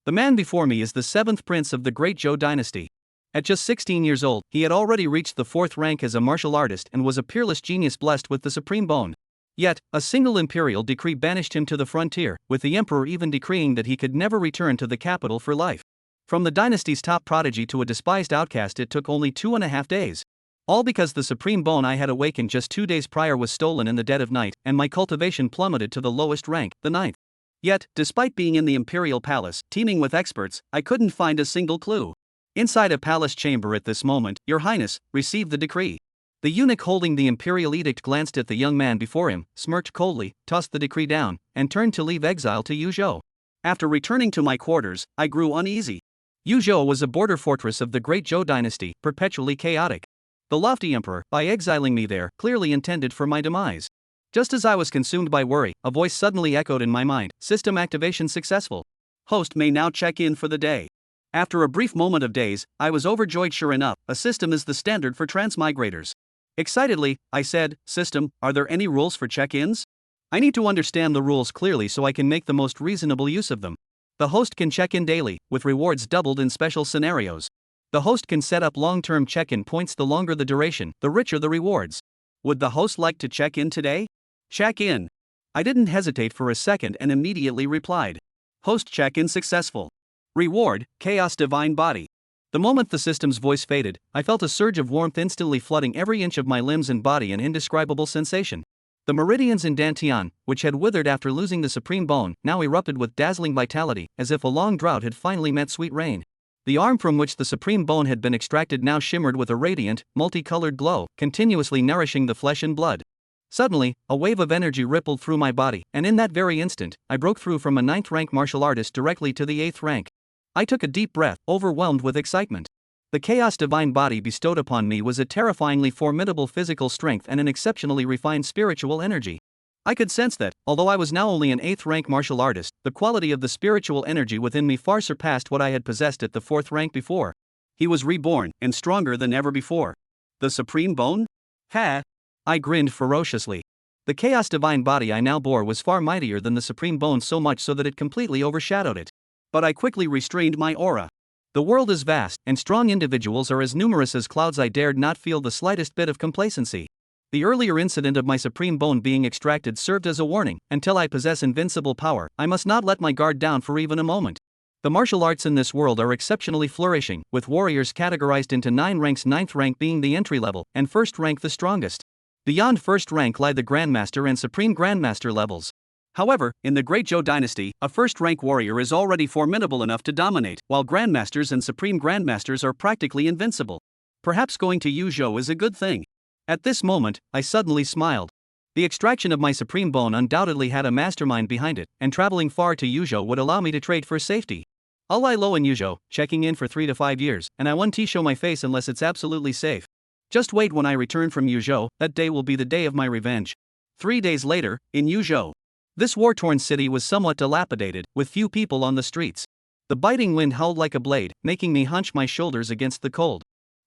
The man before me is the 7th prince of the great Zhou dynasty. At just 16 years old, he had already reached the 4th rank as a martial artist and was a peerless genius blessed with the supreme bone. Yet, a single imperial decree banished him to the frontier, with the emperor even decreeing that he could never return to the capital for life. From the dynasty's top prodigy to a despised outcast, it took only 2.5 days. All because the supreme bone I had awakened just 2 days prior was stolen in the dead of night, and my cultivation plummeted to the lowest rank, the 9th. Yet, despite being in the imperial palace, teeming with experts, I couldn't find a single clue. Inside a palace chamber at this moment, Your Highness received the decree. The eunuch holding the imperial edict glanced at the young man before him, smirked coldly, tossed the decree down, and turned to leave Exile to Zhou. After returning to my quarters, I grew uneasy. Zhou was a border fortress of the great Zhou dynasty, perpetually chaotic. The lofty emperor, by exiling me there, clearly intended for my demise. Just as I was consumed by worry, a voice suddenly echoed in my mind: "System activation successful. Host may now check in for the day." After a brief moment of daze, I was overjoyed. Sure enough, a system is the standard for transmigrators. Excitedly, I said, "System, are there any rules for check-ins? I need to understand the rules clearly so I can make the most reasonable use of them." The host can check in daily, with rewards doubled in special scenarios. The host can set up long-term check-in points. The longer the duration, the richer the rewards. Would the host like to check in today? Check in. I didn't hesitate for a second and immediately replied. Host check-in successful. Reward, Chaos Divine Body. The moment the system's voice faded, I felt a surge of warmth instantly flooding every inch of my limbs and body, an indescribable sensation. The meridians in Dantian, which had withered after losing the supreme bone, now erupted with dazzling vitality, as if a long drought had finally met sweet rain. The arm from which the supreme bone had been extracted now shimmered with a radiant, multicolored glow, continuously nourishing the flesh and blood. Suddenly, a wave of energy rippled through my body, and in that very instant, I broke through from a 9th rank martial artist directly to the 8th rank. I took a deep breath, overwhelmed with excitement. The Chaos Divine Body bestowed upon me was a terrifyingly formidable physical strength and an exceptionally refined spiritual energy. I could sense that, although I was now only an 8th rank martial artist, the quality of the spiritual energy within me far surpassed what I had possessed at the 4th rank before. He was reborn, and stronger than ever before. The supreme bone? Ha! I grinned ferociously. The Chaos Divine Body I now bore was far mightier than the supreme bone, so much so that it completely overshadowed it. But I quickly restrained my aura. The world is vast, and strong individuals are as numerous as clouds. I dared not feel the slightest bit of complacency. The earlier incident of my supreme bone being extracted served as a warning. Until I possess invincible power, I must not let my guard down for even a moment. The martial arts in this world are exceptionally flourishing, with warriors categorized into 9 ranks, 9th rank being the entry level, and 1st rank the strongest. Beyond 1st rank lie the Grandmaster and Supreme Grandmaster levels. However, in the Great Zhou dynasty, a 1st rank warrior is already formidable enough to dominate, while Grandmasters and Supreme Grandmasters are practically invincible. Perhaps going to Zhou is a good thing. At this moment, I suddenly smiled. The extraction of my supreme bone undoubtedly had a mastermind behind it, and traveling far to Zhou would allow me to trade for safety. I'll lie low in Zhou, checking in for 3 to 5 years, and I won't show my face unless it's absolutely safe. Just wait, when I return from Zhou, that day will be the day of my revenge. 3 days later, in Zhou. This war-torn city was somewhat dilapidated, with few people on the streets. The biting wind howled like a blade, making me hunch my shoulders against the cold.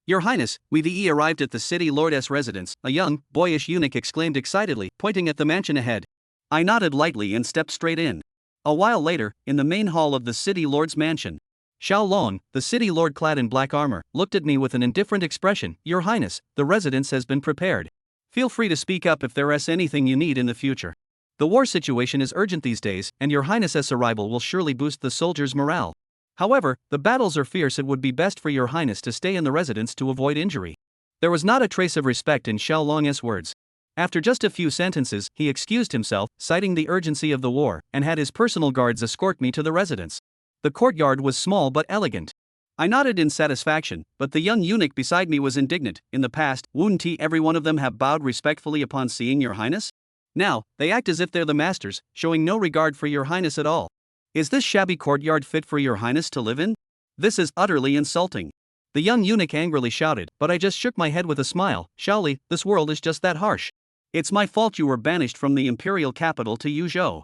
"Your Highness, we've arrived at the city lord's residence," a young, boyish eunuch exclaimed excitedly, pointing at the mansion ahead. I nodded lightly and stepped straight in. A while later, in the main hall of the city lord's mansion, Xiao Long, the city lord clad in black armor, looked at me with an indifferent expression. "Your Highness, the residence has been prepared. Feel free to speak up if there is anything you need in the future. The war situation is urgent these days, and Your Highness's arrival will surely boost the soldiers' morale. However, the battles are fierce. It would be best for Your Highness to stay in the residence to avoid injury." There was not a trace of respect in Xiao Long's words. After just a few sentences, he excused himself, citing the urgency of the war, and had his personal guards escort me to the residence. The courtyard was small but elegant. I nodded in satisfaction, but the young eunuch beside me was indignant. "In the past, wouldn't every one of them have bowed respectfully upon seeing Your Highness? Now, they act as if they're the masters, showing no regard for Your Highness at all. Is this shabby courtyard fit for Your Highness to live in? This is utterly insulting." The young eunuch angrily shouted, but I just shook my head with a smile. "Shaoli, this world is just that harsh. It's my fault you were banished from the imperial capital to Zhou."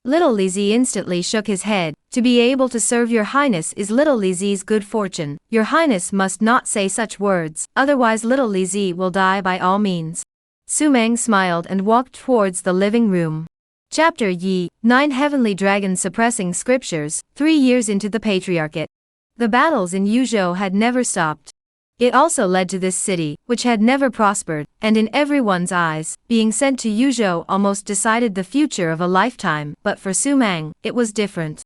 Little Lizzie instantly shook his head. "To be able to serve Your Highness is Little Lizzie's good fortune. Your Highness must not say such words, otherwise Little Lizzie will die by all means." Sumang smiled and walked towards the living room. Chapter Yi, 9 Heavenly Dragons Suppressing Scriptures, 3 years into the Patriarchate. The battles in Yuzhou had never stopped. It also led to this city, which had never prospered, and in everyone's eyes, being sent to Yuzhou almost decided the future of a lifetime, but for Su Mang, it was different.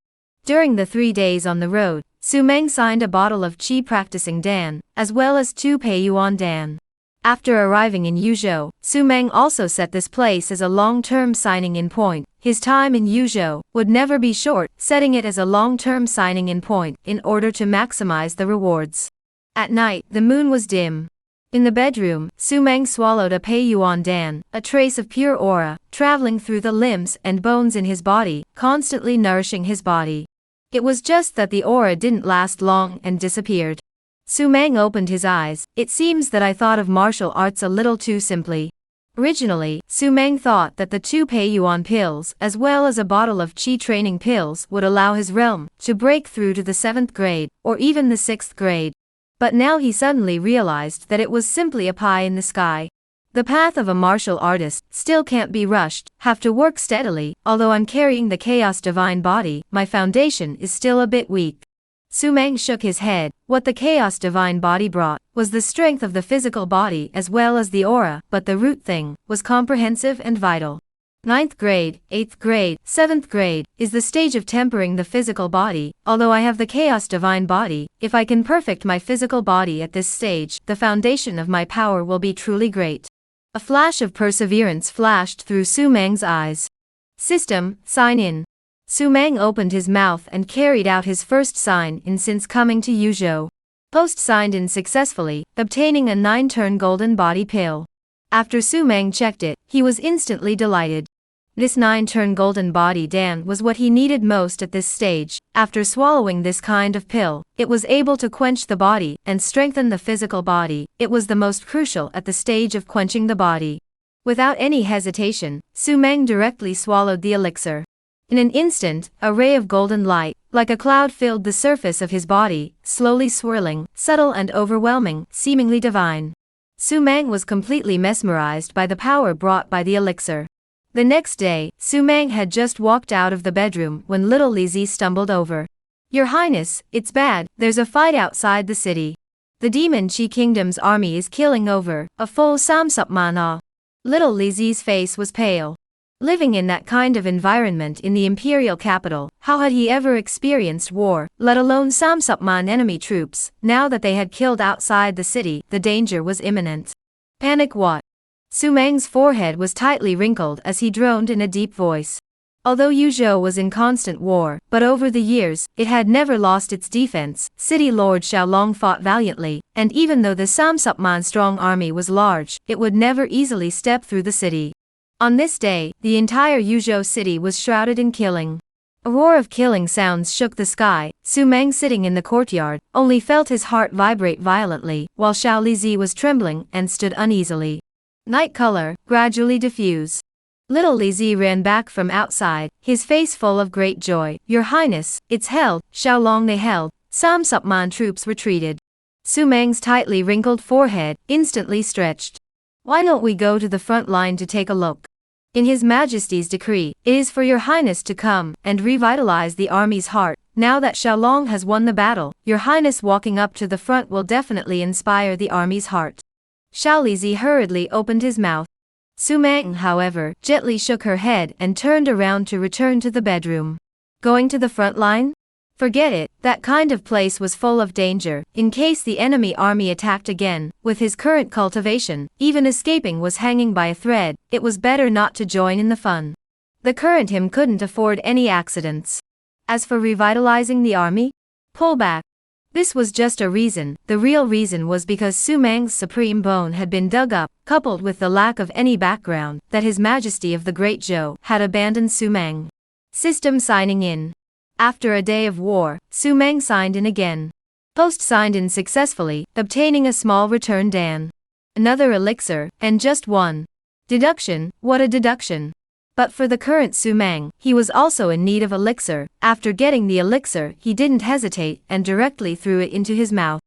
During the 3 days on the road, Su Mang signed a bottle of qi practicing Dan, as well as 2 Peiyuan Dan. After arriving in Yuzhou, Su Mang also set this place as a long-term signing-in point. His time in Yuzhou would never be short, setting it as a long-term signing-in point in order to maximize the rewards. At night, the moon was dim. In the bedroom, Su Mang swallowed a Peiyuan Dan, a trace of pure aura, traveling through the limbs and bones in his body, constantly nourishing his body. It was just that the aura didn't last long and disappeared. Su Mang opened his eyes. It seems that I thought of martial arts a little too simply. Originally, Su Mang thought that the 2 Peiyuan pills as well as a bottle of qi training pills would allow his realm to break through to the 7th grade, or even the 6th grade. But now he suddenly realized that it was simply a pie in the sky. The path of a martial artist still can't be rushed, have to work steadily. Although I'm carrying the Chaos Divine Body, my foundation is still a bit weak. Su Mang shook his head. What the Chaos Divine Body brought was the strength of the physical body as well as the aura, but the root thing was comprehensive and vital. 9th grade, 8th grade, 7th grade is the stage of tempering the physical body. Although I have the Chaos Divine Body, if I can perfect my physical body at this stage, the foundation of my power will be truly great. A flash of perseverance flashed through Su Mang's eyes. System, sign in. Su Mang opened his mouth and carried out his first sign-in since coming to Yuzhou. Post signed in successfully, obtaining a 9-turn golden body pill. After Su Mang checked it, he was instantly delighted. This 9-turn golden body Dan was what he needed most at this stage. After swallowing this kind of pill, it was able to quench the body and strengthen the physical body. It was the most crucial at the stage of quenching the body. Without any hesitation, Su Mang directly swallowed the elixir. In an instant, a ray of golden light, like a cloud, filled the surface of his body, slowly swirling, subtle and overwhelming, seemingly divine. Su Mang was completely mesmerized by the power brought by the elixir. The next day, Su Mang had just walked out of the bedroom when little Lizzie stumbled over. "Your Highness, it's bad, there's a fight outside the city. The Demon Qi Kingdom's army is killing over a full Samsupmana." Little Lizzie's face was pale. Living in that kind of environment in the imperial capital, how had he ever experienced war, let alone Samsupman enemy troops? Now that they had killed outside the city, the danger was imminent. Panic what? Su Mang's forehead was tightly wrinkled as he droned in a deep voice. Although Yuzhou was in constant war, but over the years, it had never lost its defense. City Lord Xiaolong fought valiantly, and even though the Samsupman strong army was large, it would never easily step through the city. On this day, the entire Yuzhou city was shrouded in killing. A roar of killing sounds shook the sky. Su Mang, sitting in the courtyard, only felt his heart vibrate violently, while Xiao Lizi was trembling and stood uneasily. Night color gradually diffuse. Little Lizi ran back from outside, his face full of great joy. "Your Highness, it's held, Xiaolong they held, Samsupman troops retreated." Su Mang's tightly wrinkled forehead instantly stretched. "Why don't we go to the front line to take a look? In His Majesty's decree, it is for your Highness to come and revitalize the army's heart. Now that Xiaolong has won the battle, your Highness walking up to the front will definitely inspire the army's heart." Xiao Lizi hurriedly opened his mouth. Su Mang, however, gently shook her head and turned around to return to the bedroom. "Going to the front line? Forget it, that kind of place was full of danger. In case the enemy army attacked again, with his current cultivation, even escaping was hanging by a thread. It was better not to join in the fun. The current him couldn't afford any accidents. As for revitalizing the army? Pull back. This was just a reason. The real reason was because Su Mang's supreme bone had been dug up, coupled with the lack of any background, that His Majesty of the Great Zhou had abandoned Su Mang. System signing in. After a day of war, Su Mang signed in again. Post signed in successfully, obtaining a small return Dan. Another elixir, and just one. Deduction, what a deduction. But for the current Su Mang, he was also in need of elixir. After getting the elixir, he didn't hesitate and directly threw it into his mouth.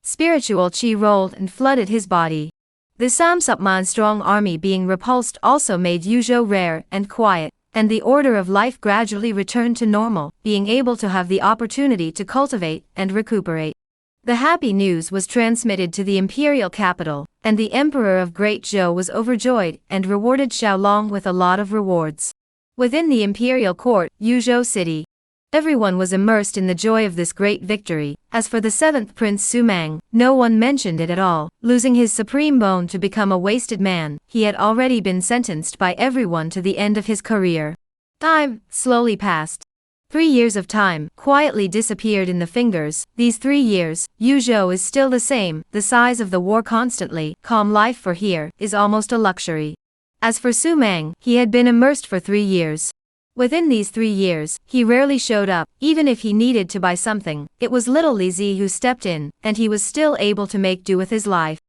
Spiritual qi rolled and flooded his body. The Samsupman strong army being repulsed also made Yuzhou rare and quiet. and the order of life gradually returned to normal, being able to have the opportunity to cultivate and recuperate. The happy news was transmitted to the imperial capital, and the emperor of Great Zhou was overjoyed and rewarded Xiaolong with a lot of rewards. Within the imperial court, Yuzhou City, everyone was immersed in the joy of this great victory. As for the seventh prince Sumang, no one mentioned it at all. Losing his supreme bone to become a wasted man, he had already been sentenced by everyone to the end of his career. Time slowly passed. 3 years of time quietly disappeared in the fingers. These 3 years, Yuzhou is still the same, the size of the war constantly. Calm life for here is almost a luxury. As for Sumang, he had been immersed for 3 years. Within these 3 years, he rarely showed up. Even if he needed to buy something, it was little Li Zi who stepped in, and he was still able to make do with his life.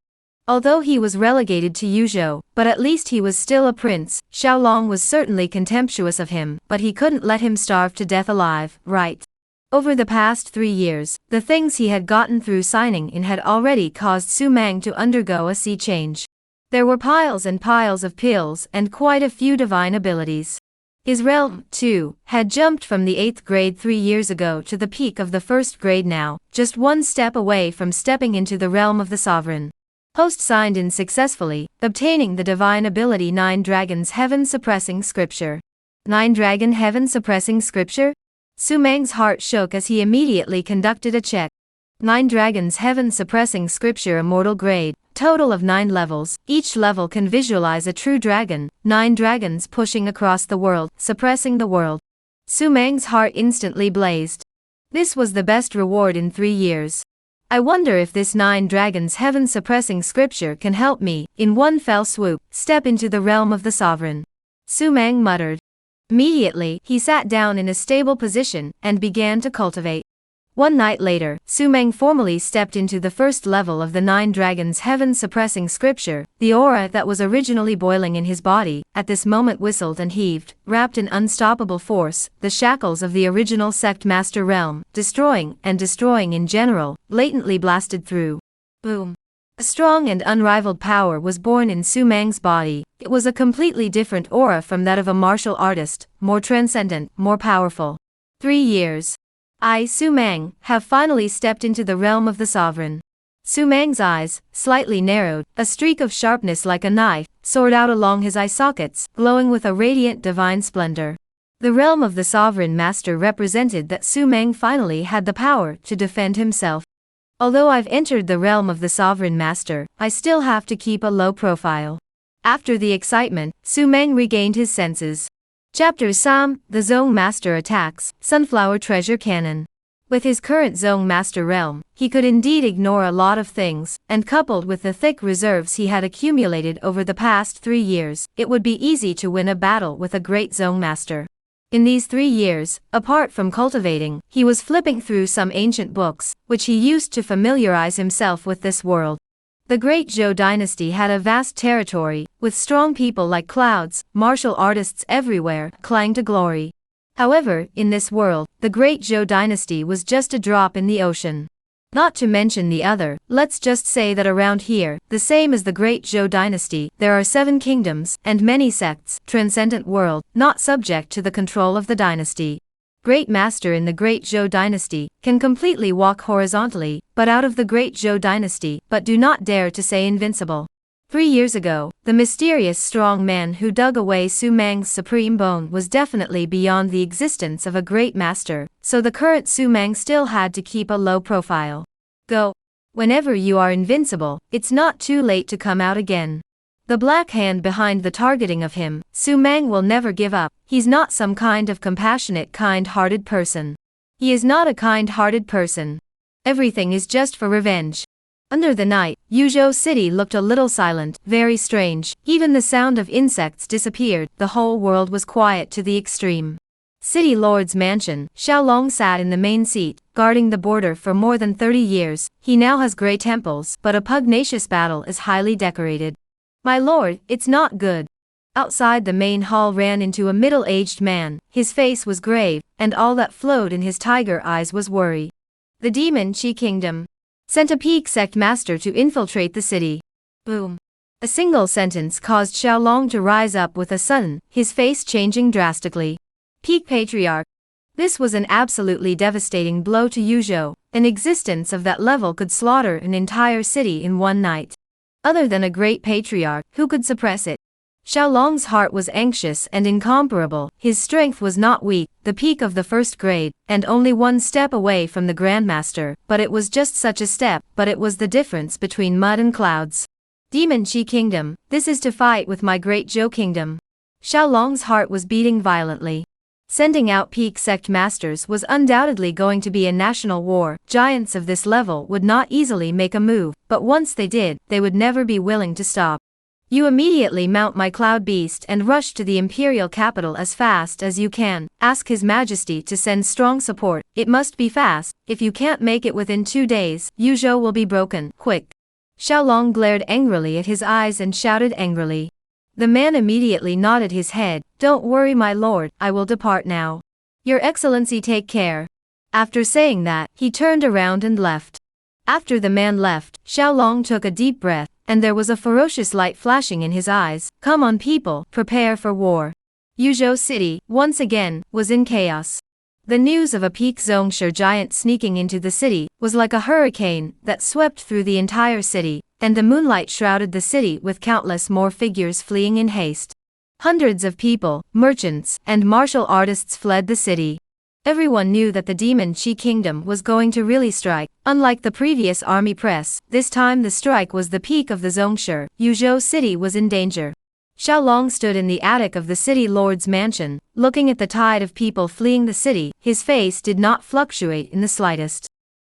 Although he was relegated to Yuzhou, but at least he was still a prince. Xiaolong was certainly contemptuous of him, but he couldn't let him starve to death alive, right? Over the past 3 years, the things he had gotten through signing in had already caused Sumang to undergo a sea change. There were piles and piles of pills and quite a few divine abilities. His realm, too, had jumped from the 8th grade 3 years ago to the peak of the 1st grade now, just one step away from stepping into the realm of the sovereign. Host signed in successfully, obtaining the divine ability 9 Dragons Heaven Suppressing Scripture. 9 Dragon Heaven Suppressing Scripture? Sumang's heart shook as he immediately conducted a check. 9 Dragons Heaven Suppressing Scripture Immortal Grade, total of 9 levels. Each level can visualize a true dragon, 9 dragons pushing across the world, suppressing the world. Sumang's heart instantly blazed. This was the best reward in 3 years. I wonder if this 9 Dragons Heaven Suppressing Scripture can help me, in one fell swoop, step into the realm of the sovereign. Sumang muttered. Immediately, he sat down in a stable position and began to cultivate. One night later, Sumang formally stepped into the first level of the 9 Dragons Heaven Suppressing Scripture. The aura that was originally boiling in his body, at this moment whistled and heaved, wrapped in unstoppable force, the shackles of the original sect master realm, destroying in general, blatantly blasted through. Boom. A strong and unrivaled power was born in Sumang's body. It was a completely different aura from that of a martial artist, more transcendent, more powerful. 3 years. I, Sumang, have finally stepped into the realm of the sovereign. Sumang's eyes, slightly narrowed, a streak of sharpness like a knife, soared out along his eye sockets, glowing with a radiant divine splendor. The realm of the sovereign master represented that Sumang finally had the power to defend himself. Although I've entered the realm of the sovereign master, I still have to keep a low profile. After the excitement, Sumang regained his senses. Chapter Sam, the Zhou Master Attacks, Sunflower Treasure Cannon. With his current Zhou Master realm, he could indeed ignore a lot of things, and coupled with the thick reserves he had accumulated over the past 3 years, it would be easy to win a battle with a great Zhou Master. In these 3 years, apart from cultivating, he was flipping through some ancient books, which he used to familiarize himself with this world. The great Zhou dynasty had a vast territory, with strong people like clouds, martial artists everywhere, clang to glory. However, in this world, the great Zhou dynasty was just a drop in the ocean. Not to mention the other, let's just say that around here, the same as the great Zhou dynasty, there are 7 kingdoms, and many sects, transcendent world, not subject to the control of the dynasty. Great master in the great Zhou dynasty, can completely walk horizontally, but out of the great Zhou dynasty, but do not dare to say invincible. 3 years ago, the mysterious strong man who dug away Sumang's supreme bone was definitely beyond the existence of a great master, so the current Sumang still had to keep a low profile. Go. Whenever you are invincible, it's not too late to come out again. The black hand behind the targeting of him, Sumang will never give up. He's not some kind of compassionate, kind-hearted person. He is not a kind-hearted person. Everything is just for revenge. Under the night, Yuzhou City looked a little silent, very strange. Even the sound of insects disappeared. The whole world was quiet to the extreme. City Lord's mansion, Xiaolong sat in the main seat, guarding the border for more than 30 years. He now has grey temples, but a pugnacious battle is highly decorated. My lord, it's not good. Outside the main hall ran into a middle-aged man. His face was grave, and all that flowed in his tiger eyes was worry. The demon Qi Kingdom sent a peak sect master to infiltrate the city. Boom. A single sentence caused Xiaolong to rise up with a sudden, his face changing drastically. Peak Patriarch. This was an absolutely devastating blow to Zhou. An existence of that level could slaughter an entire city in one night. Other than a great patriarch, who could suppress it? Xiaolong's heart was anxious and incomparable, his strength was not weak, the peak of the first grade, and only one step away from the Grandmaster, but it was just such a step, but it was the difference between mud and clouds. Demon Qi Kingdom, this is to fight with my great Zhou Kingdom. Xiaolong's heart was beating violently. Sending out peak sect masters was undoubtedly going to be a national war. Giants of this level would not easily make a move, but once they did, they would never be willing to stop. You immediately mount my cloud beast and rush to the Imperial capital as fast as you can. Ask His Majesty to send strong support. It must be fast. If you can't make it within 2 days, Zhou will be broken. Quick. Xiaolong glared angrily at his eyes and shouted angrily. The man immediately nodded his head. Don't worry, my lord, I will depart now. Your Excellency, take care. After saying that, he turned around and left. After the man left, Xiaolong took a deep breath, and there was a ferocious light flashing in his eyes. Come on people, prepare for war. Yuzhou City, once again, was in chaos. The news of a peak Zhongshe giant sneaking into the city was like a hurricane that swept through the entire city, and the moonlight shrouded the city with countless more figures fleeing in haste. Hundreds of people, merchants, and martial artists fled the city. Everyone knew that the Demon Qi Kingdom was going to really strike. Unlike the previous army press, this time the strike was the peak of the Zhongshe. Yuzhou City was in danger. Xiaolong stood in the attic of the city lord's mansion, looking at the tide of people fleeing the city. His face did not fluctuate in the slightest.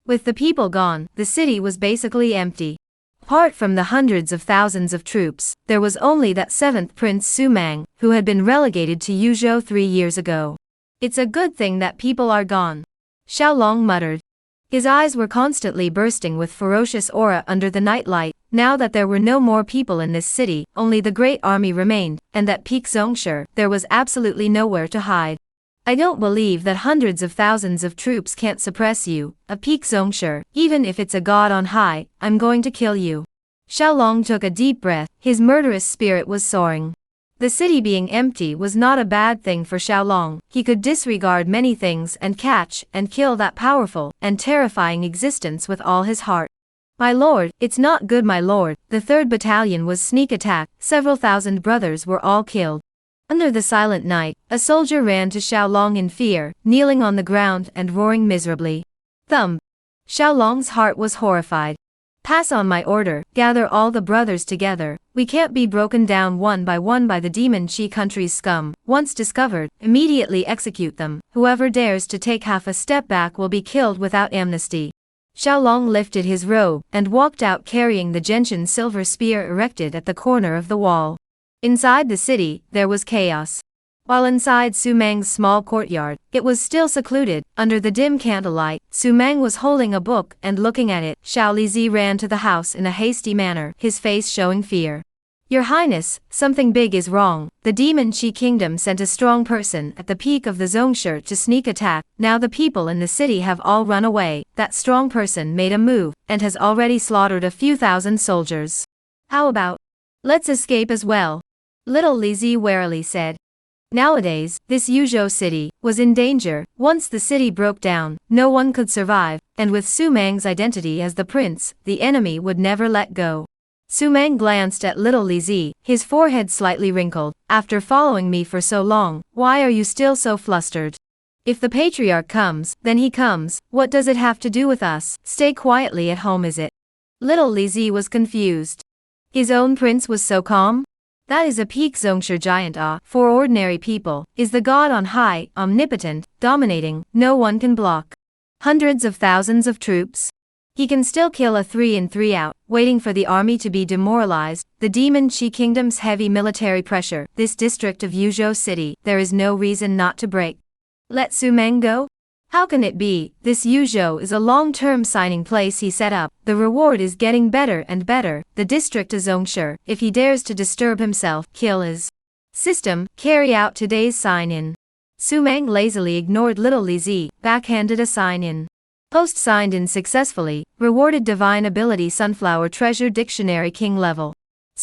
With the people gone, the city was basically empty. Apart from the hundreds of thousands of troops, there was only that 7th Prince Sumang, who had been relegated to Yuzhou 3 years ago. It's a good thing that people are gone. Xiaolong muttered. His eyes were constantly bursting with ferocious aura under the nightlight. Now that there were no more people in this city, only the great army remained, and that peak Zhongshe, there was absolutely nowhere to hide. I don't believe that hundreds of thousands of troops can't suppress you, a peak Zhongshe, even if it's a god on high. I'm going to kill you. Xiaolong took a deep breath, his murderous spirit was soaring. The city being empty was not a bad thing for Xiaolong. He could disregard many things and catch and kill that powerful and terrifying existence with all his heart. My lord, it's not good, my lord. The 3rd Battalion was sneak attack. Several thousand brothers were all killed. Under the silent night, a soldier ran to Xiaolong in fear, kneeling on the ground and roaring miserably. Thump. Xiaolong's heart was horrified. Pass on my order, gather all the brothers together. We can't be broken down one by the Demon Qi country's scum. Once discovered, immediately execute them. Whoever dares to take half a step back will be killed without amnesty. Xiaolong lifted his robe and walked out carrying the gentian silver spear erected at the corner of the wall. Inside the city, there was chaos. While inside Sumang's small courtyard, it was still secluded. Under the dim candlelight, Sumang was holding a book and looking at it. Xiao Lizi ran to the house in a hasty manner, his face showing fear. Your Highness, something big is wrong. The Demon Qi Kingdom sent a strong person at the peak of the Zhongshe to sneak attack. Now the people in the city have all run away. That strong person made a move and has already slaughtered a few thousand soldiers. How about, let's escape as well? Little Lizi warily said. Nowadays, this Yuzhou city was in danger. Once the city broke down, no one could survive, and with Sumang's identity as the prince, the enemy would never let go. Sumang glanced at little Lizi, his forehead slightly wrinkled. After following me for so long, why are you still so flustered? If the patriarch comes, then he comes. What does it have to do with us? Stay quietly at home, is it? Little Lizi was confused. His own prince was so calm? That is a peak Zhongshe giant. For ordinary people, is the god on high, omnipotent, dominating, no one can block. Hundreds of thousands of troops. He can still kill a 3 in 3 out, waiting for the army to be demoralized. The Demon Qi Kingdom's heavy military pressure, this district of Yuzhou City, there is no reason not to break. Let Sumang go? How can it be? This Yuzhou is a long-term signing place he set up. The reward is getting better and better. The district is Zhongshe. If he dares to disturb himself, kill his system. Carry out today's sign-in. Sumang lazily ignored little Lizi, backhanded a sign-in. Post signed in successfully. Rewarded divine ability sunflower treasure dictionary king level.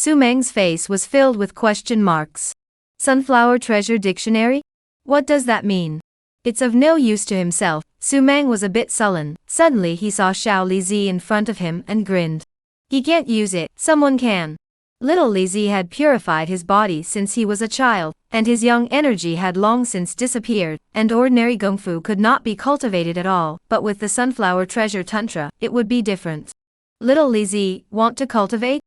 Su Meng's face was filled with question marks. Sunflower Treasure Dictionary? What does that mean? It's of no use to himself. Su Meng was a bit sullen. Suddenly he saw Xiao Lizi in front of him and grinned. He can't use it, someone can. Little Lizi had purified his body since he was a child, and his young energy had long since disappeared, and ordinary gongfu could not be cultivated at all, but with the Sunflower Treasure Tantra, it would be different. Little Lizi, want to cultivate?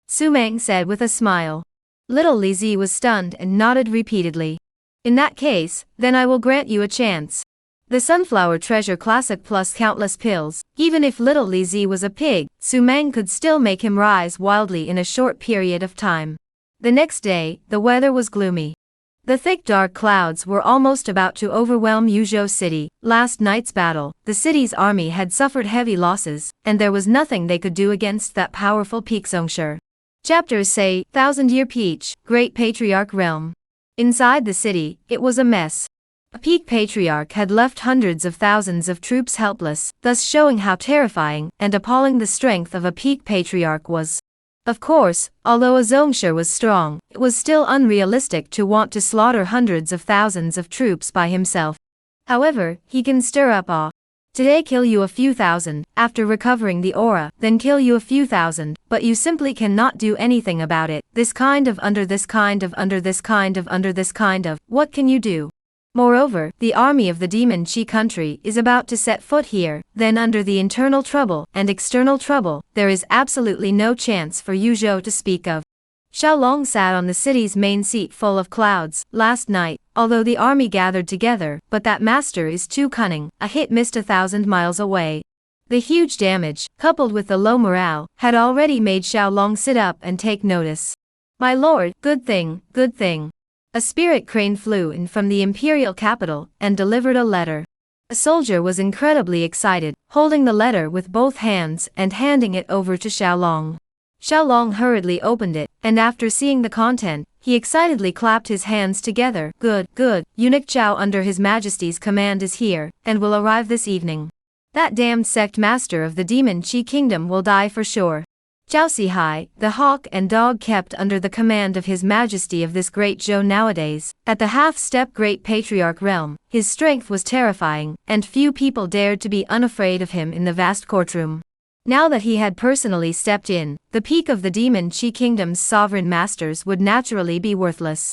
Su Meng said with a smile. Little Lizi was stunned and nodded repeatedly. In that case, then I will grant you a chance. The Sunflower Treasure Classic plus countless pills. Even if little Lizi was a pig, Su Meng could still make him rise wildly in a short period of time. The next day, the weather was gloomy. The thick dark clouds were almost about to overwhelm Yuzhou City. Last night's battle, the city's army had suffered heavy losses, and there was nothing they could do against that powerful peak Zhongsher. Chapters say, Thousand-Year Peach, Great Patriarch Realm. Inside the city, it was a mess. A peak patriarch had left hundreds of thousands of troops helpless, thus showing how terrifying and appalling the strength of a peak patriarch was. Of course, although a Zhongsher was strong, it was still unrealistic to want to slaughter hundreds of thousands of troops by himself. However, he can stir up awe. Today kill you a few thousand, after recovering the aura, then kill you a few thousand, but you simply cannot do anything about it. This kind of under this kind of under this kind of under this kind of, what can you do? Moreover, the army of the Demon Chi country is about to set foot here, then under the internal trouble and external trouble, there is absolutely no chance for Yuzhou to speak of. Xiaolong sat on the city's main seat full of clouds. Last night, although the army gathered together, but that master is too cunning, a hit missed 1,000 miles away. The huge damage, coupled with the low morale, had already made Xiaolong sit up and take notice. My lord, good thing, good thing. A spirit crane flew in from the imperial capital and delivered a letter. A soldier was incredibly excited, holding the letter with both hands and handing it over to Xiaolong. Xiaolong hurriedly opened it, and after seeing the content, he excitedly clapped his hands together. Good, good, eunuch Zhou under His Majesty's command is here, and will arrive this evening. That damned sect master of the Demon Chi Kingdom will die for sure. Zhou Sihai, the hawk and dog kept under the command of His Majesty of this great Zhou nowadays, at the half-step Great Patriarch realm, his strength was terrifying, and few people dared to be unafraid of him in the vast courtroom. Now that he had personally stepped in, the peak of the Demon Chi Kingdom's sovereign masters would naturally be worthless.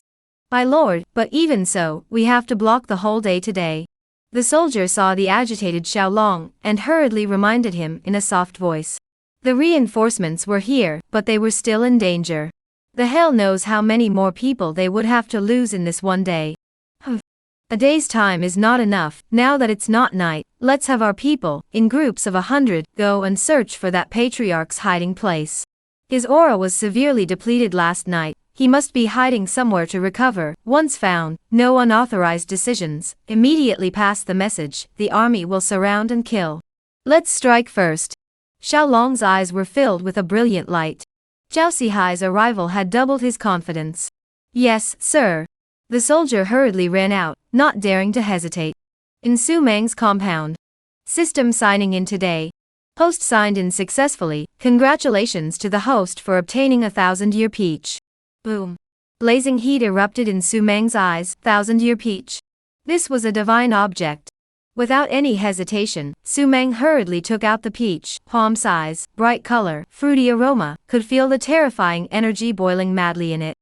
My lord, but even so, we have to block the whole day today. The soldier saw the agitated Xiaolong, and hurriedly reminded him in a soft voice. The reinforcements were here, but they were still in danger. The hell knows how many more people they would have to lose in this one day. A day's time is not enough. Now that it's not night, let's have our people, in groups of 100, go and search for that patriarch's hiding place. His aura was severely depleted last night. He must be hiding somewhere to recover. Once found, no unauthorized decisions. Immediately pass the message. The army will surround and kill. Let's strike first. Xiaolong's eyes were filled with a brilliant light. Zhou Sihai's arrival had doubled his confidence. Yes, sir. The soldier hurriedly ran out, not daring to hesitate. In Su Meng's compound. System signing in today. Host signed in successfully. Congratulations to the host for obtaining a 1,000-year peach. Boom. Blazing heat erupted in Su Meng's eyes. 1,000-year peach. This was a divine object. Without any hesitation, Su Meng hurriedly took out the peach. Palm size, bright color, fruity aroma, could feel the terrifying energy boiling madly in it.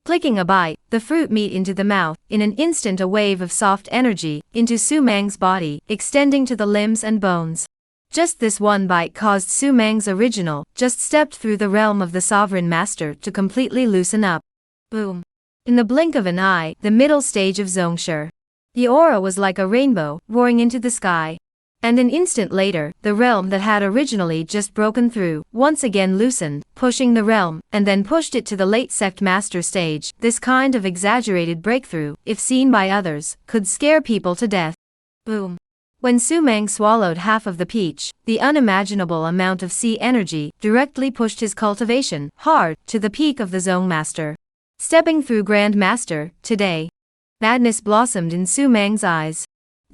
Clicking a bite, the fruit meat into the mouth, in an instant a wave of soft energy, into Su Meng's body, extending to the limbs and bones. Just this one bite caused Su Meng's original, just stepped through the realm of the sovereign master to completely loosen up. Boom. In the blink of an eye, the middle stage of Zhongsher. The aura was like a rainbow, roaring into the sky. And an instant later, the realm that had originally just broken through, once again loosened, pushing the realm, and then pushed it to the late sect master stage. This kind of exaggerated breakthrough, if seen by others, could scare people to death. Boom. When Su Meng swallowed half of the peach, the unimaginable amount of sea energy directly pushed his cultivation hard to the peak of the Zone Master. Stepping through Grand Master, today. Madness blossomed in Su Meng's eyes.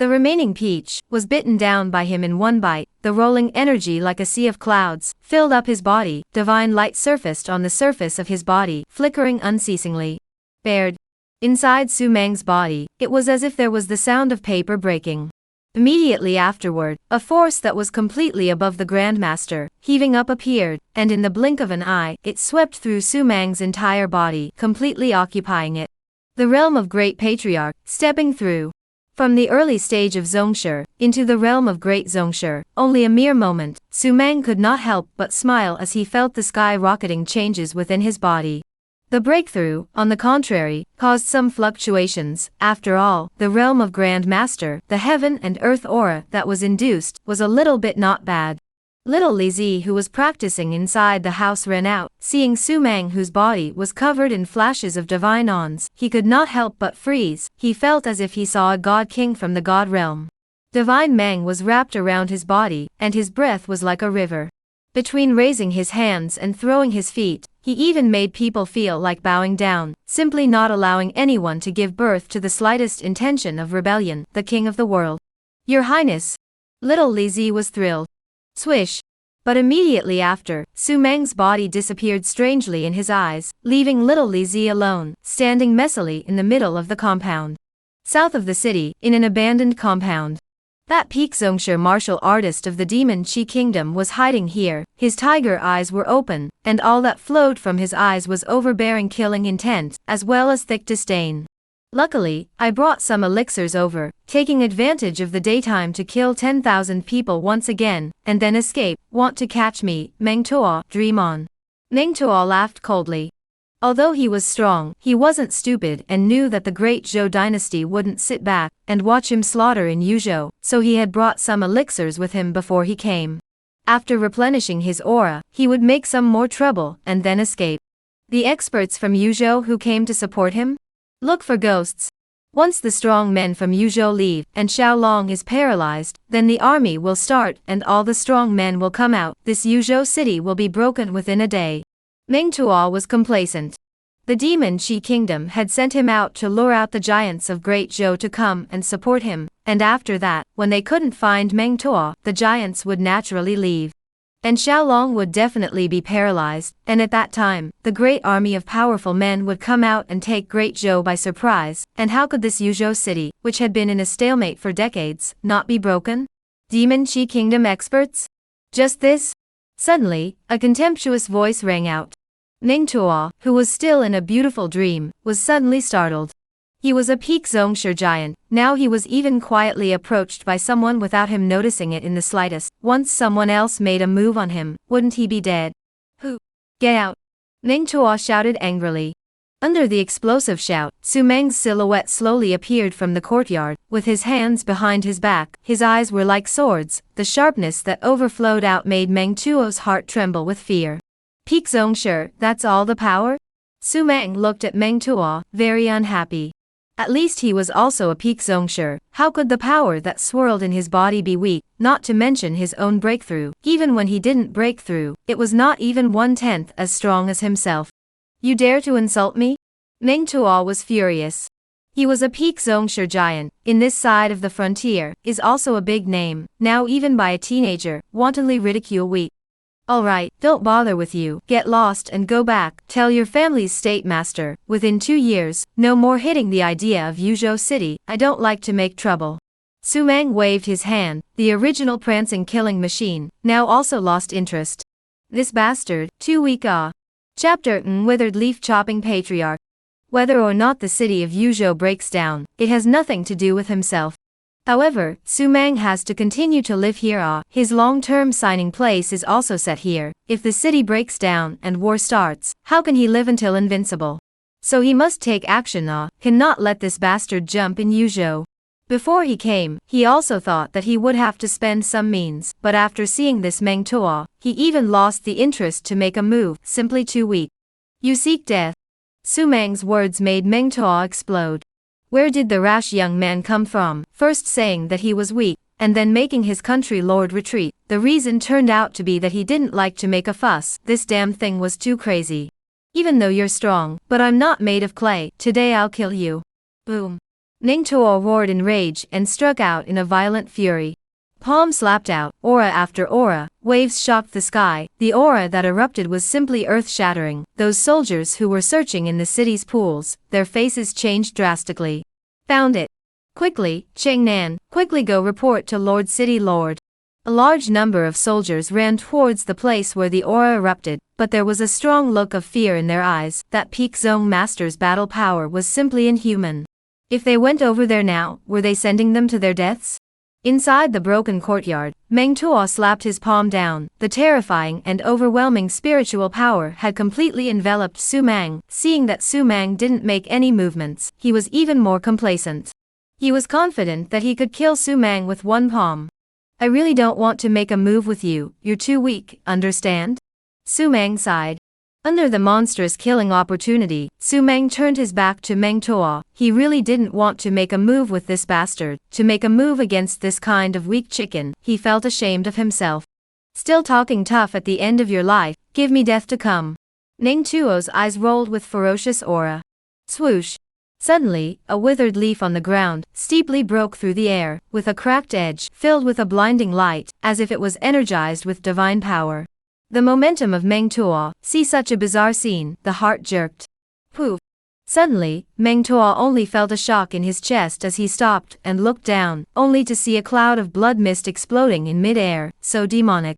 The remaining peach was bitten down by him in one bite. The rolling energy like a sea of clouds filled up his body. Divine light surfaced on the surface of his body, flickering unceasingly. Bared. Inside Su Meng's body, it was as if there was the sound of paper breaking. Immediately afterward, a force that was completely above the Grandmaster, heaving up appeared, and in the blink of an eye, it swept through Su Meng's entire body, completely occupying it. The realm of Great Patriarch, stepping through. From the early stage of Zhongshe, into the realm of Great Zhongshe, only a mere moment, Su Meng could not help but smile as he felt the sky-rocketing changes within his body. The breakthrough, on the contrary, caused some fluctuations. After all, the realm of Grand Master, the heaven and earth aura that was induced, was a little bit not bad. Little Li Zi, who was practicing inside the house, ran out, seeing Su Meng, whose body was covered in flashes of divine ons. He could not help but freeze. He felt as if he saw a god king from the god realm. Divine Meng was wrapped around his body, and his breath was like a river. Between raising his hands and throwing his feet, he even made people feel like bowing down, simply not allowing anyone to give birth to the slightest intention of rebellion. The king of the world. Your Highness. Little Li Zi was thrilled. Swish. But immediately after, Su Meng's body disappeared strangely in his eyes, leaving little Li Zi alone, standing messily in the middle of the compound. South of the city, in an abandoned compound. That peak Zhongshe martial artist of the Demon Qi Kingdom was hiding here. His tiger eyes were open, and all that flowed from his eyes was overbearing killing intent, as well as thick disdain. Luckily, I brought some elixirs over, taking advantage of the daytime to kill 10,000 people once again, and then escape. Want to catch me, Meng Tuo? Dream on. Meng Tuo laughed coldly. Although he was strong, he wasn't stupid and knew that the great Zhou dynasty wouldn't sit back and watch him slaughter in Yuzhou, so he had brought some elixirs with him before he came. After replenishing his aura, he would make some more trouble and then escape. The experts from Yuzhou who came to support him? Look for ghosts. Once the strong men from Yuzhou leave and Xiaolong is paralyzed, then the army will start and all the strong men will come out. This Yuzhou city will be broken within a day. Meng Tuo was complacent. The Demon Qi Kingdom had sent him out to lure out the giants of Great Zhou to come and support him, and after that, when they couldn't find Meng Tuo, the giants would naturally leave. And Xiaolong would definitely be paralyzed, and at that time, the great army of powerful men would come out and take Great Zhou by surprise. And how could this Yuzhou city, which had been in a stalemate for decades, not be broken? Demon Qi Kingdom experts? Just this? Suddenly, a contemptuous voice rang out. Meng Tuo, who was still in a beautiful dream, was suddenly startled. He was a peak Zhongshe giant. Now he was even quietly approached by someone without him noticing it in the slightest. Once someone else made a move on him, wouldn't he be dead? Who? Get out! Meng Tuo shouted angrily. Under the explosive shout, Su Meng's silhouette slowly appeared from the courtyard, with his hands behind his back. His eyes were like swords. The sharpness that overflowed out made Meng Tuo's heart tremble with fear. Peak Zhongshe, that's all the power? Su Meng looked at Meng Tuo, very unhappy. At least he was also a peak Zhongshe. How could the power that swirled in his body be weak, not to mention his own breakthrough? Even when he didn't break through, it was not even 1/10 as strong as himself. You dare to insult me? Meng Tuo was furious. He was a peak Zhongshe giant, in this side of the frontier, is also a big name, now even by a teenager, wantonly ridicule weak. Alright, don't bother with you, get lost and go back, tell your family's state master, within 2 years, no more hitting the idea of Yuzhou city, I don't like to make trouble. Su Meng waved his hand. The original prancing killing machine, now also lost interest. This bastard, too weak Chapter Withered Leaf Chopping Patriarch. Whether or not the city of Yuzhou breaks down, it has nothing to do with himself. However, Su Meng has to continue to live here. His long-term signing place is also set here. If the city breaks down and war starts, how can he live until invincible? So he must take action. Cannot let this bastard jump in Yuzhou. Before he came, he also thought that he would have to spend some means, but after seeing this Meng Tuo, he even lost the interest to make a move, simply too weak. You seek death. Su Meng's words made Meng Tuo explode. Where did the rash young man come from, first saying that he was weak, and then making his country lord retreat? The reason turned out to be that he didn't like to make a fuss. This damn thing was too crazy. Even though you're strong, but I'm not made of clay, today I'll kill you. Boom. Ningtuo roared in rage and struck out in a violent fury. Palm slapped out, aura after aura, waves shocked the sky. The aura that erupted was simply earth-shattering. Those soldiers who were searching in the city's pools, their faces changed drastically. Found it. Quickly, Chengnan, quickly go report to Lord City Lord. A large number of soldiers ran towards the place where the aura erupted, but there was a strong look of fear in their eyes. That peak zone master's battle power was simply inhuman. If they went over there now, were they sending them to their deaths? Inside the broken courtyard, Meng Tuo slapped his palm down. The terrifying and overwhelming spiritual power had completely enveloped Su Mang. Seeing that Su Mang didn't make any movements, he was even more complacent. He was confident that he could kill Su Mang with one palm. I really don't want to make a move with you, you're too weak, understand? Su Mang sighed. Under the monstrous killing opportunity, Su Mang turned his back to Meng Tuo. He really didn't want to make a move with this bastard, to make a move against this kind of weak chicken. He felt ashamed of himself. Still talking tough at the end of your life, give me death to come. Meng Tuo's eyes rolled with ferocious aura. Swoosh. Suddenly, a withered leaf on the ground steeply broke through the air, with a cracked edge filled with a blinding light, as if it was energized with divine power. The momentum of Meng Tuo, see such a bizarre scene, the heart jerked. Poof. Suddenly, Meng Tuo only felt a shock in his chest as he stopped and looked down, only to see a cloud of blood mist exploding in mid-air, so demonic.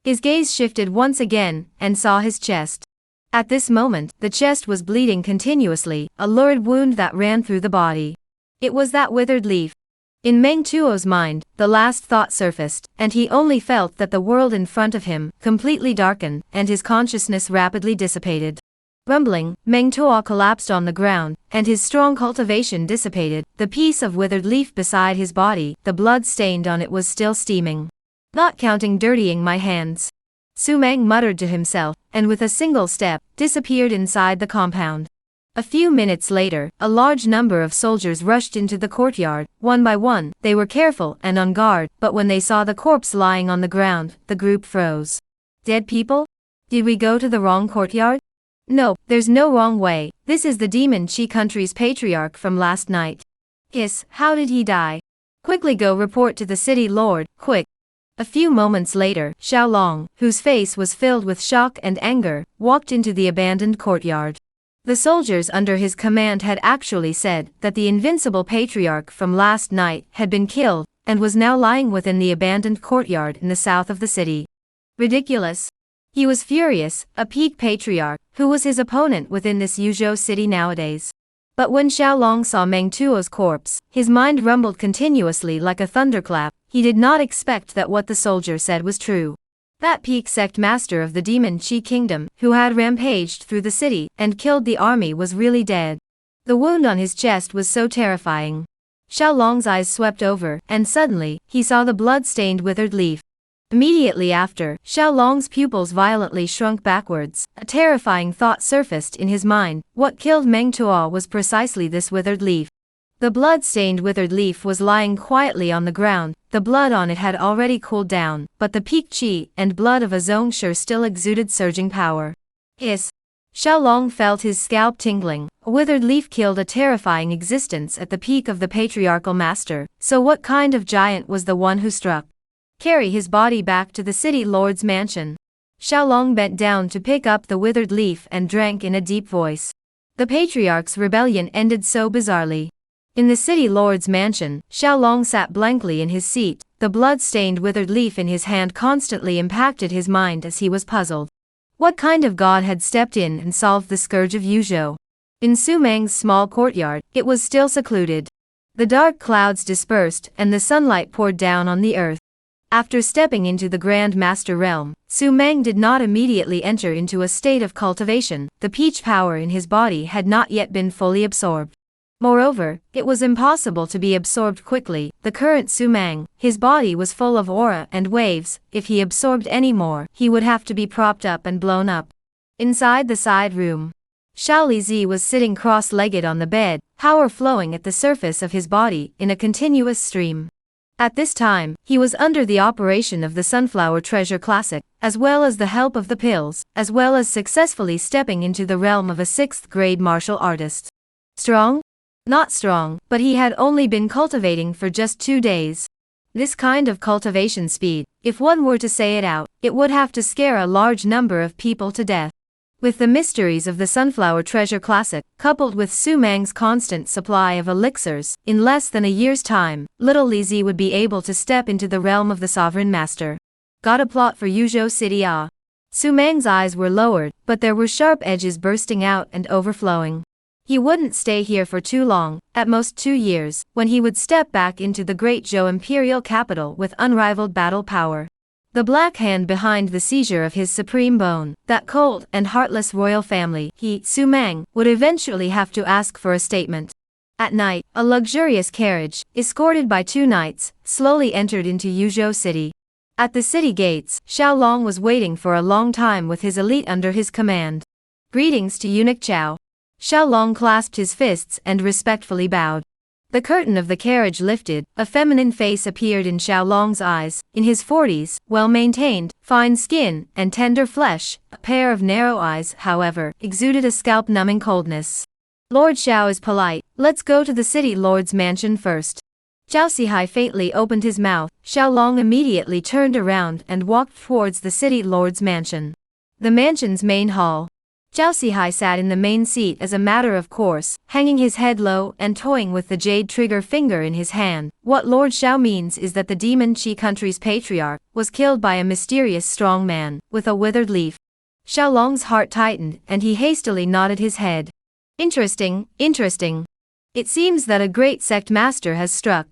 His gaze shifted once again, and saw his chest. At this moment, the chest was bleeding continuously, a lurid wound that ran through the body. It was that withered leaf. In Meng Tuo's mind, the last thought surfaced, and he only felt that the world in front of him completely darkened, and his consciousness rapidly dissipated. Rumbling, Meng Tuo collapsed on the ground, and his strong cultivation dissipated. The piece of withered leaf beside his body, the blood stained on it was still steaming. Not counting dirtying my hands. Su Mang muttered to himself, and with a single step, disappeared inside the compound. A few minutes later, a large number of soldiers rushed into the courtyard. One by one, they were careful and on guard, but when they saw the corpse lying on the ground, the group froze. Dead people? Did we go to the wrong courtyard? No, there's no wrong way. This is the Demon Chi country's patriarch from last night. Hiss, how did he die? Quickly go report to the city lord, quick. A few moments later, Xiaolong, whose face was filled with shock and anger, walked into the abandoned courtyard. The soldiers under his command had actually said that the invincible patriarch from last night had been killed, and was now lying within the abandoned courtyard in the south of the city. Ridiculous. He was furious, a peak patriarch, who was his opponent within this Yuzhou city nowadays. But when Xiaolong saw Meng Tuo's corpse, his mind rumbled continuously like a thunderclap. He did not expect that what the soldier said was true. That peak sect master of the Demon Chi Kingdom, who had rampaged through the city and killed the army, was really dead. The wound on his chest was so terrifying. Xiaolong's eyes swept over, and suddenly, he saw the blood-stained withered leaf. Immediately after, Xiaolong's pupils violently shrunk backwards. A terrifying thought surfaced in his mind. What killed Meng Tuo was precisely this withered leaf. The blood-stained withered leaf was lying quietly on the ground. The blood on it had already cooled down, but the peak chi and blood of a Zhongsher still exuded surging power. Hiss. Xiaolong felt his scalp tingling. A withered leaf killed a terrifying existence at the peak of the patriarchal master. So what kind of giant was the one who struck? Carry his body back to the city lord's mansion. Xiaolong bent down to pick up the withered leaf and drank in a deep voice. The patriarch's rebellion ended so bizarrely. In the city lord's mansion, Xiaolong sat blankly in his seat. The blood-stained withered leaf in his hand constantly impacted his mind as he was puzzled. What kind of god had stepped in and solved the scourge of Yuzhou? In Su Mang's small courtyard, it was still secluded. The dark clouds dispersed and the sunlight poured down on the earth. After stepping into the Grand Master realm, Su Mang did not immediately enter into a state of cultivation. The peach power in his body had not yet been fully absorbed. Moreover, it was impossible to be absorbed quickly. The current Su Mang, his body was full of aura and waves. If he absorbed any more, he would have to be propped up and blown up. Inside the side room, Shaoli Zi was sitting cross-legged on the bed, power flowing at the surface of his body in a continuous stream. At this time, he was under the operation of the Sunflower Treasure Classic, as well as the help of the pills, as well as successfully stepping into the realm of a 6th-grade martial artist. Strong? Not strong, but he had only been cultivating for just 2 days. This kind of cultivation speed, if one were to say it out, it would have to scare a large number of people to death. With the mysteries of the Sunflower Treasure Classic, coupled with Su Mang's constant supply of elixirs, in less than a year's time, little Lizzie would be able to step into the realm of the Sovereign Master. Got a plot for Yuzhou City ah? Su Mang's eyes were lowered, but there were sharp edges bursting out and overflowing. He wouldn't stay here for too long, at most 2 years, when he would step back into the great Zhou imperial capital with unrivaled battle power. The black hand behind the seizure of his supreme bone, that cold and heartless royal family, he, Su Mang, would eventually have to ask for a statement. At night, a luxurious carriage, escorted by 2 knights, slowly entered into Yuzhou City. At the city gates, Xiaolong was waiting for a long time with his elite under his command. Greetings to Eunuch Chao. Xiaolong clasped his fists and respectfully bowed. The curtain of the carriage lifted, a feminine face appeared in Xiaolong's eyes, in his 40s, well-maintained, fine skin, and tender flesh. A pair of narrow eyes, however, exuded a scalp-numbing coldness. Lord Xiao is polite, let's go to the city lord's mansion first. Zhao Sihai faintly opened his mouth. Xiaolong immediately turned around and walked towards the city lord's mansion. The mansion's main hall. Zhao Sihai sat in the main seat as a matter of course, hanging his head low and toying with the jade trigger finger in his hand. What Lord Xiao means is that the demon Qi country's patriarch was killed by a mysterious strong man with a withered leaf. Xiaolong's heart tightened and he hastily nodded his head. Interesting, interesting. It seems that a great sect master has struck.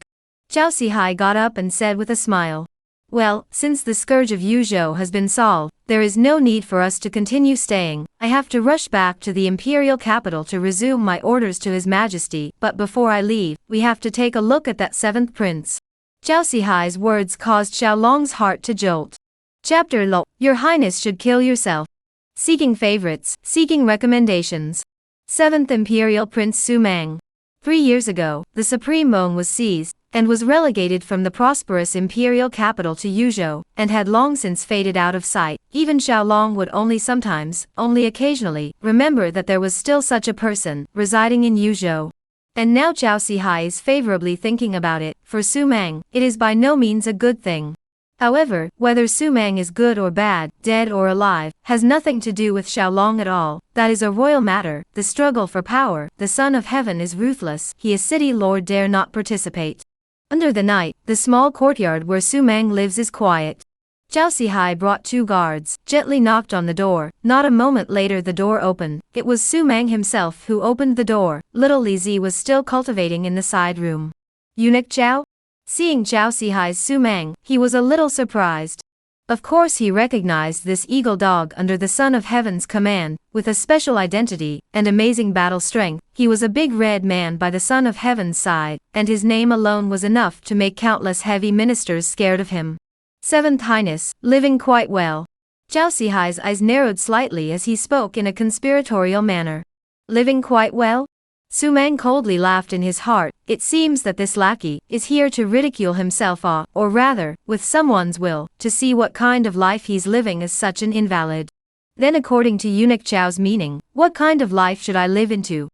Zhao Sihai got up and said with a smile. Well, since the scourge of Yuzhou has been solved, there is no need for us to continue staying. I have to rush back to the imperial capital to resume my orders to His Majesty, but before I leave, we have to take a look at that 7th prince. Zhao Sihai's words caused Xiaolong's heart to jolt. Chapter Lo, Your Highness should kill yourself. Seeking favorites, seeking recommendations. 7th Imperial Prince Su Mang. 3 years ago, the Supreme Mong was seized, and was relegated from the prosperous imperial capital to Yuzhou, and had long since faded out of sight. Even Xiaolong would only sometimes, only occasionally, remember that there was still such a person, residing in Yuzhou. And now Zhao Sihai is favorably thinking about it. For Su Mang, it is by no means a good thing. However, whether Su Mang is good or bad, dead or alive, has nothing to do with Xiaolong at all. That is a royal matter. The struggle for power, the Son of Heaven is ruthless. He a city lord dare not participate. Under the night, the small courtyard where Su Mang lives is quiet. Zhao Sihai brought 2 guards, gently knocked on the door. Not a moment later the door opened. It was Su Mang himself who opened the door. Little Lizzie was still cultivating in the side room. Eunuch Chao? Seeing Zhao Sihai's Su Mang, he was a little surprised. Of course he recognized this eagle dog under the Son of Heaven's command, with a special identity and amazing battle strength. He was a big red man by the Son of Heaven's side, and his name alone was enough to make countless heavy ministers scared of him. 7th Highness, living quite well. Zhao Sihai's eyes narrowed slightly as he spoke in a conspiratorial manner. Living quite well? Su Mang coldly laughed in his heart. It seems that this lackey is here to ridicule himself or rather, with someone's will, to see what kind of life he's living as such an invalid. Then according to Eunuch Chao's meaning, what kind of life should I live into?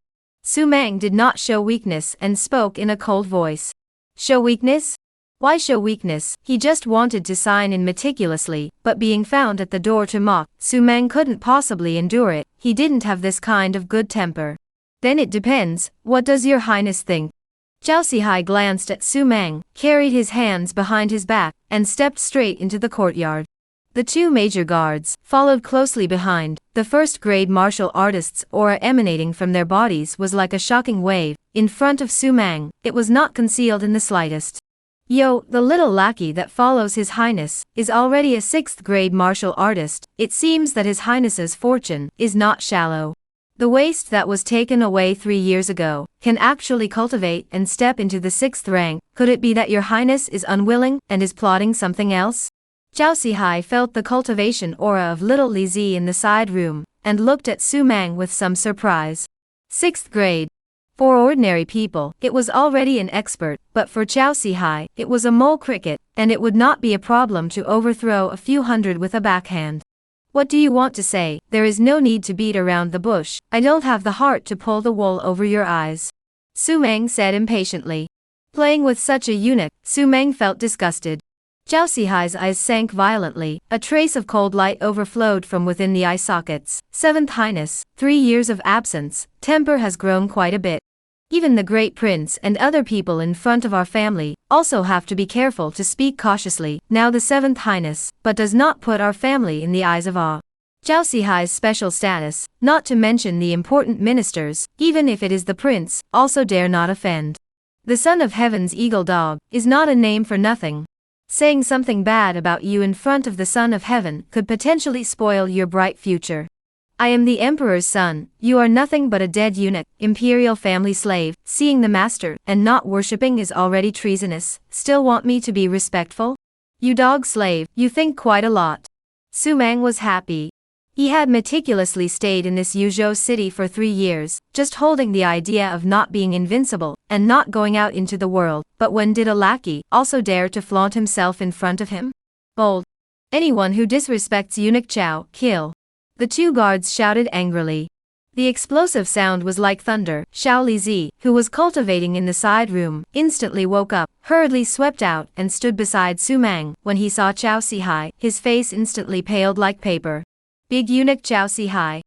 Su Mang did not show weakness and spoke in a cold voice. Show weakness? Why show weakness? He just wanted to sign in meticulously, but being found at the door to mock, Su Mang couldn't possibly endure it. He didn't have this kind of good temper. Then it depends, what does your highness think? Zhao Sihai glanced at Su Mang, carried his hands behind his back, and stepped straight into the courtyard. The 2 major guards followed closely behind. The first-grade martial artists' aura emanating from their bodies was like a shocking wave. In front of Su Mang, it was not concealed in the slightest. Yo, the little lackey that follows His Highness, is already a 6th-grade martial artist. It seems that His Highness's fortune is not shallow. The waste that was taken away 3 years ago can actually cultivate and step into the 6th rank. Could it be that your highness is unwilling and is plotting something else? Zhao Sihai felt the cultivation aura of little Lizzie in the side room, and looked at Su Mang with some surprise. 6th grade. For ordinary people, it was already an expert, but for Zhao Sihai, it was a mole cricket, and it would not be a problem to overthrow a few hundred with a backhand. What do you want to say? There is no need to beat around the bush. I don't have the heart to pull the wool over your eyes. Su Meng said impatiently. Playing with such a eunuch, Su Meng felt disgusted. Zhou Sihai's eyes sank violently, a trace of cold light overflowed from within the eye sockets. Seventh Highness, 3 years of absence, temper has grown quite a bit. Even the great prince and other people in front of our family also have to be careful to speak cautiously. Now the Seventh Highness, but does not put our family in the eyes of awe. Zhou Sihai's special status, not to mention the important ministers, even if it is the prince, also dare not offend. The son of heaven's eagle dog is not a name for nothing. Saying something bad about you in front of the son of heaven could potentially spoil your bright future. I am the emperor's son, you are nothing but a dead eunuch, imperial family slave. Seeing the master and not worshipping is already treasonous. Still want me to be respectful? You dog slave, you think quite a lot. Su Meng was happy. He had meticulously stayed in this Yuzhou city for 3 years, just holding the idea of not being invincible and not going out into the world. But when did a lackey also dare to flaunt himself in front of him? Bold. Anyone who disrespects eunuch Chow, kill. The 2 guards shouted angrily. The explosive sound was like thunder. Xiao Lizi, who was cultivating in the side room, instantly woke up, hurriedly swept out, and stood beside Su Meng. When he saw Zhou Sihai, his face instantly paled like paper. Big eunuch Zhou Sihai.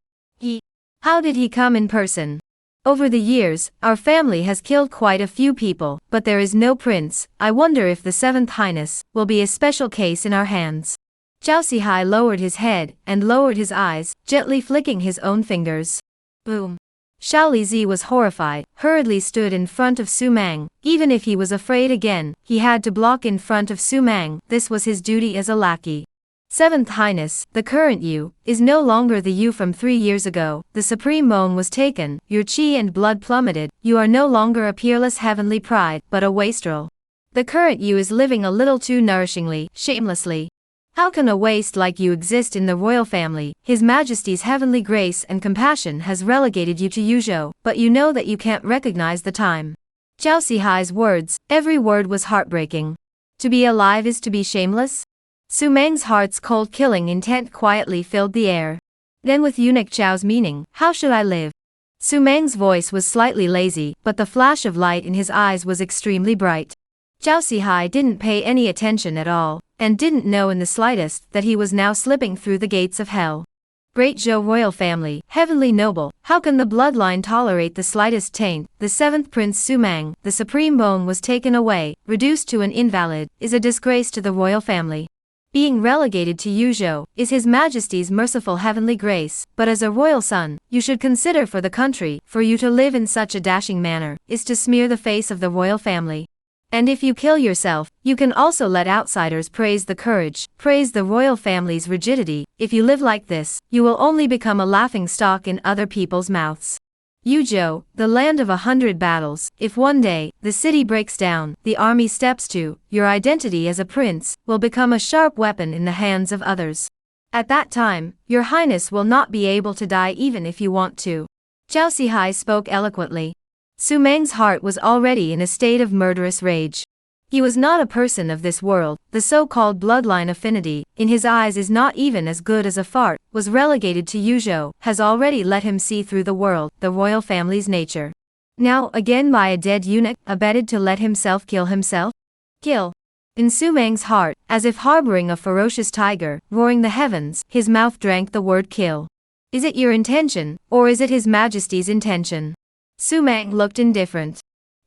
How did he come in person? Over the years, our family has killed quite a few people, but there is no prince. I wonder if the Seventh Highness will be a special case in our hands. Zhou Sihai lowered his head and lowered his eyes, gently flicking his own fingers. Boom. Xiao Lizi was horrified, hurriedly stood in front of Su Meng. Even if he was afraid again, he had to block in front of Su Meng. This was his duty as a lackey. Seventh Highness, the current you, is no longer the you from 3 years ago. The supreme moan was taken, your chi and blood plummeted. You are no longer a peerless heavenly pride, but a wastrel. The current you is living a little too nourishingly, shamelessly. How can a waste like you exist in the royal family? His Majesty's heavenly grace and compassion has relegated you to Yuzhou, but you know that you can't recognize the time. Zhou Sihai's words, every word was heartbreaking. To be alive is to be shameless? Su Meng's heart's cold killing intent quietly filled the air. Then with eunuch Chow's meaning, how should I live? Su Meng's voice was slightly lazy, but the flash of light in his eyes was extremely bright. Zhou Sihai didn't pay any attention at all, and didn't know in the slightest that he was now slipping through the gates of hell. Great Zhou royal family, heavenly noble, how can the bloodline tolerate the slightest taint? The 7th Prince Su Meng, the supreme bone was taken away, reduced to an invalid, is a disgrace to the royal family. Being relegated to Yuzhou is His Majesty's merciful heavenly grace, but as a royal son, you should consider for the country, for you to live in such a dashing manner, is to smear the face of the royal family. And if you kill yourself, you can also let outsiders praise the courage, praise the royal family's rigidity. If you live like this, you will only become a laughing stock in other people's mouths. Yuzhou, the land of 100 battles, if one day, the city breaks down, the army steps to, your identity as a prince, will become a sharp weapon in the hands of others. At that time, your highness will not be able to die even if you want to. Zhou Sihai spoke eloquently. Su Meng's heart was already in a state of murderous rage. He was not a person of this world, the so-called bloodline affinity, in his eyes is not even as good as a fart, was relegated to Yuzhou, has already let him see through the world, the royal family's nature. Now, again by a dead eunuch, abetted to let himself kill himself? Kill. In Su Meng's heart, as if harboring a ferocious tiger, roaring the heavens, his mouth drank the word kill. Is it your intention, or is it His Majesty's intention? Su Meng looked indifferent.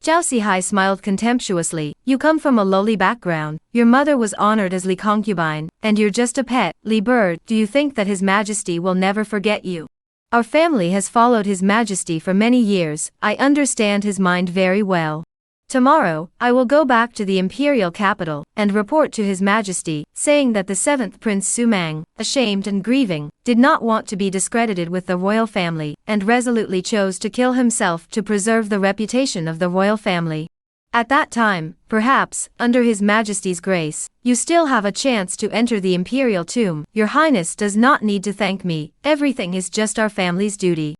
Zhou Sihai smiled contemptuously. You come from a lowly background, your mother was honored as Li concubine, and you're just a pet, Li bird. Do you think that His Majesty will never forget you? Our family has followed His Majesty for many years, I understand his mind very well. Tomorrow, I will go back to the imperial capital, and report to His Majesty, saying that the 7th Prince Su Meng, ashamed and grieving, did not want to be discredited with the royal family, and resolutely chose to kill himself to preserve the reputation of the royal family. At that time, perhaps, under His Majesty's grace, you still have a chance to enter the imperial tomb. Your Highness does not need to thank me, everything is just our family's duty.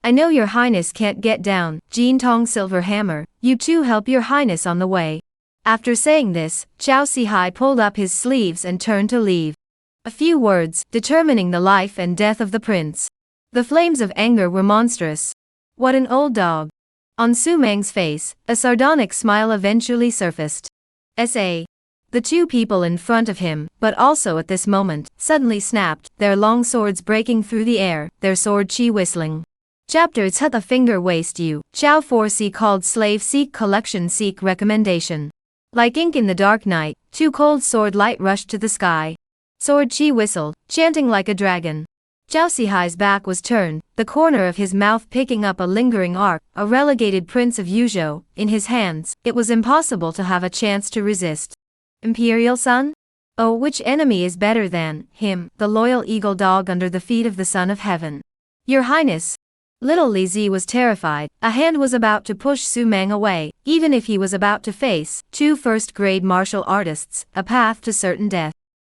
I know your Highness can't get down, Jin Tong Silver Hammer, you too help your Highness on the way. After saying this, Zhou Sihai pulled up his sleeves and turned to leave. A few words, determining the life and death of the prince. The flames of anger were monstrous. What an old dog. On Su Meng's face, a sardonic smile eventually surfaced. S.A. The two people in front of him, but also at this moment, suddenly snapped, their long swords breaking through the air, their sword chi whistling. Chapter It's the finger waste you, Chow 4C called Slave Seek Collection Seek Recommendation. Like ink in the dark night, two cold sword light rushed to the sky. Sword chi whistled, chanting like a dragon. Zhou Sihai's back was turned, the corner of his mouth picking up a lingering arc, a relegated prince of Yuzhou, in his hands. It was impossible to have a chance to resist. Imperial son? Oh, which enemy is better than him, the loyal eagle dog under the feet of the Son of Heaven? Your Highness. Little Li Zi was terrified. A hand was about to push Su Meng away, even if he was about to face two first-grade martial artists, a path to certain death.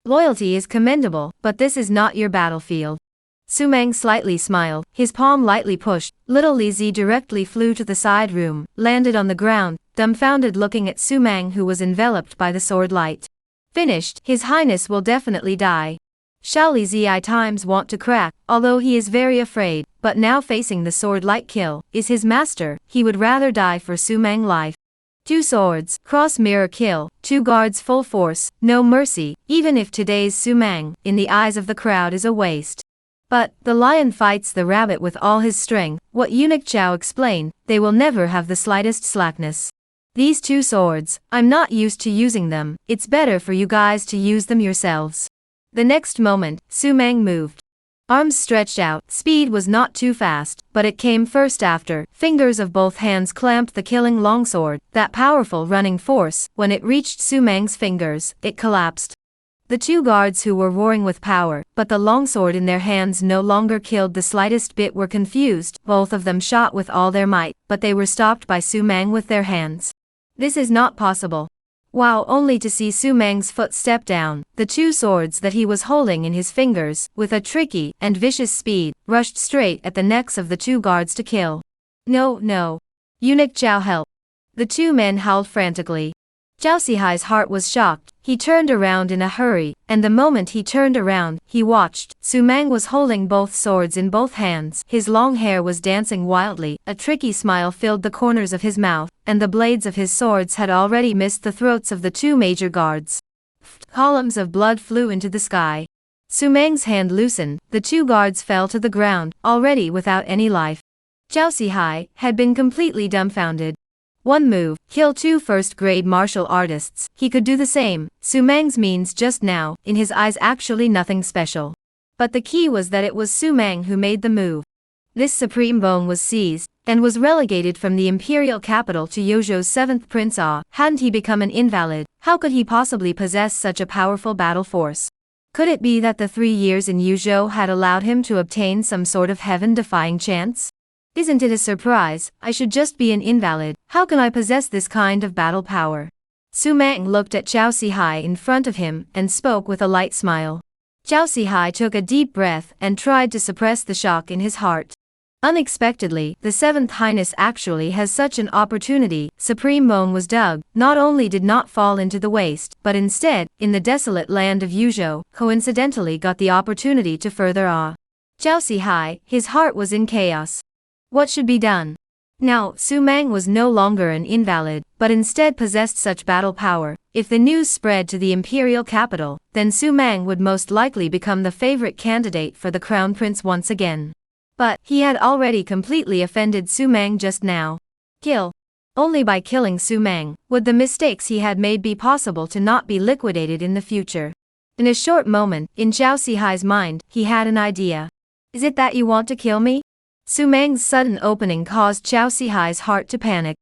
Loyalty is commendable, but this is not your battlefield. Su Meng slightly smiled, his palm lightly pushed. Little Li Zi directly flew to the side room, landed on the ground, dumbfounded looking at Su Meng who was enveloped by the sword light. Finished, His Highness will definitely die. Xiao Li Zi times want to crack, although he is very afraid, but now facing the sword light kill, is his master, he would rather die for Su Meng life. Two swords, cross mirror kill, two guards full force, no mercy, even if today's Su Meng, in the eyes of the crowd is a waste. But, the lion fights the rabbit with all his strength, what eunuch Chow explained, they will never have the slightest slackness. These two swords, I'm not used to using them, it's better for you guys to use them yourselves. The next moment, Su Meng moved. Arms stretched out, speed was not too fast, but it came first after, fingers of both hands clamped the killing longsword, that powerful running force, when it reached Su Meng's fingers, it collapsed. The two guards who were roaring with power, but the longsword in their hands no longer killed the slightest bit were confused, both of them shot with all their might, but they were stopped by Su Meng with their hands. This is not possible. Wow, only to see Su Meng's foot step down, the two swords that he was holding in his fingers, with a tricky and vicious speed, rushed straight at the necks of the two guards to kill. No, no. Eunuch Chow, help. The two men howled frantically. Zhou Sihai's heart was shocked, he turned around in a hurry, and the moment he turned around, he watched. Su Meng was holding both swords in both hands, his long hair was dancing wildly, a tricky smile filled the corners of his mouth, and the blades of his swords had already missed the throats of the two major guards. Columns of blood flew into the sky. Su Meng's hand loosened, the two guards fell to the ground, already without any life. Zhou Sihai had been completely dumbfounded. One move, kill two first-grade martial artists, he could do the same. Su Meng's means just now, in his eyes actually nothing special. But the key was that it was Su Meng who made the move. This supreme bone was seized, and was relegated from the imperial capital to Yozhou's 7th prince. Hadn't he become an invalid, how could he possibly possess such a powerful battle force? Could it be that the 3 years in Yuzhou had allowed him to obtain some sort of heaven-defying chance? Isn't it a surprise? I should just be an invalid, how can I possess this kind of battle power? Su Meng looked at Zhou Sihai in front of him, and spoke with a light smile. Zhou Sihai took a deep breath, and tried to suppress the shock in his heart. Unexpectedly, the 7th Highness actually has such an opportunity. Supreme Bone was dug, not only did not fall into the waste, but instead, in the desolate land of Yuzhou, coincidentally got the opportunity to further awe. Zhou Sihai, his heart was in chaos. What should be done? Now, Su Meng was no longer an invalid, but instead possessed such battle power. If the news spread to the imperial capital, then Su Meng would most likely become the favorite candidate for the crown prince once again. But, he had already completely offended Su Meng just now. Kill. Only by killing Su Meng, would the mistakes he had made be possible to not be liquidated in the future. In a short moment, in Zhou Sihai's mind, he had an idea. Is it that you want to kill me? Su Meng's sudden opening caused Zhou Sihai's heart to panic.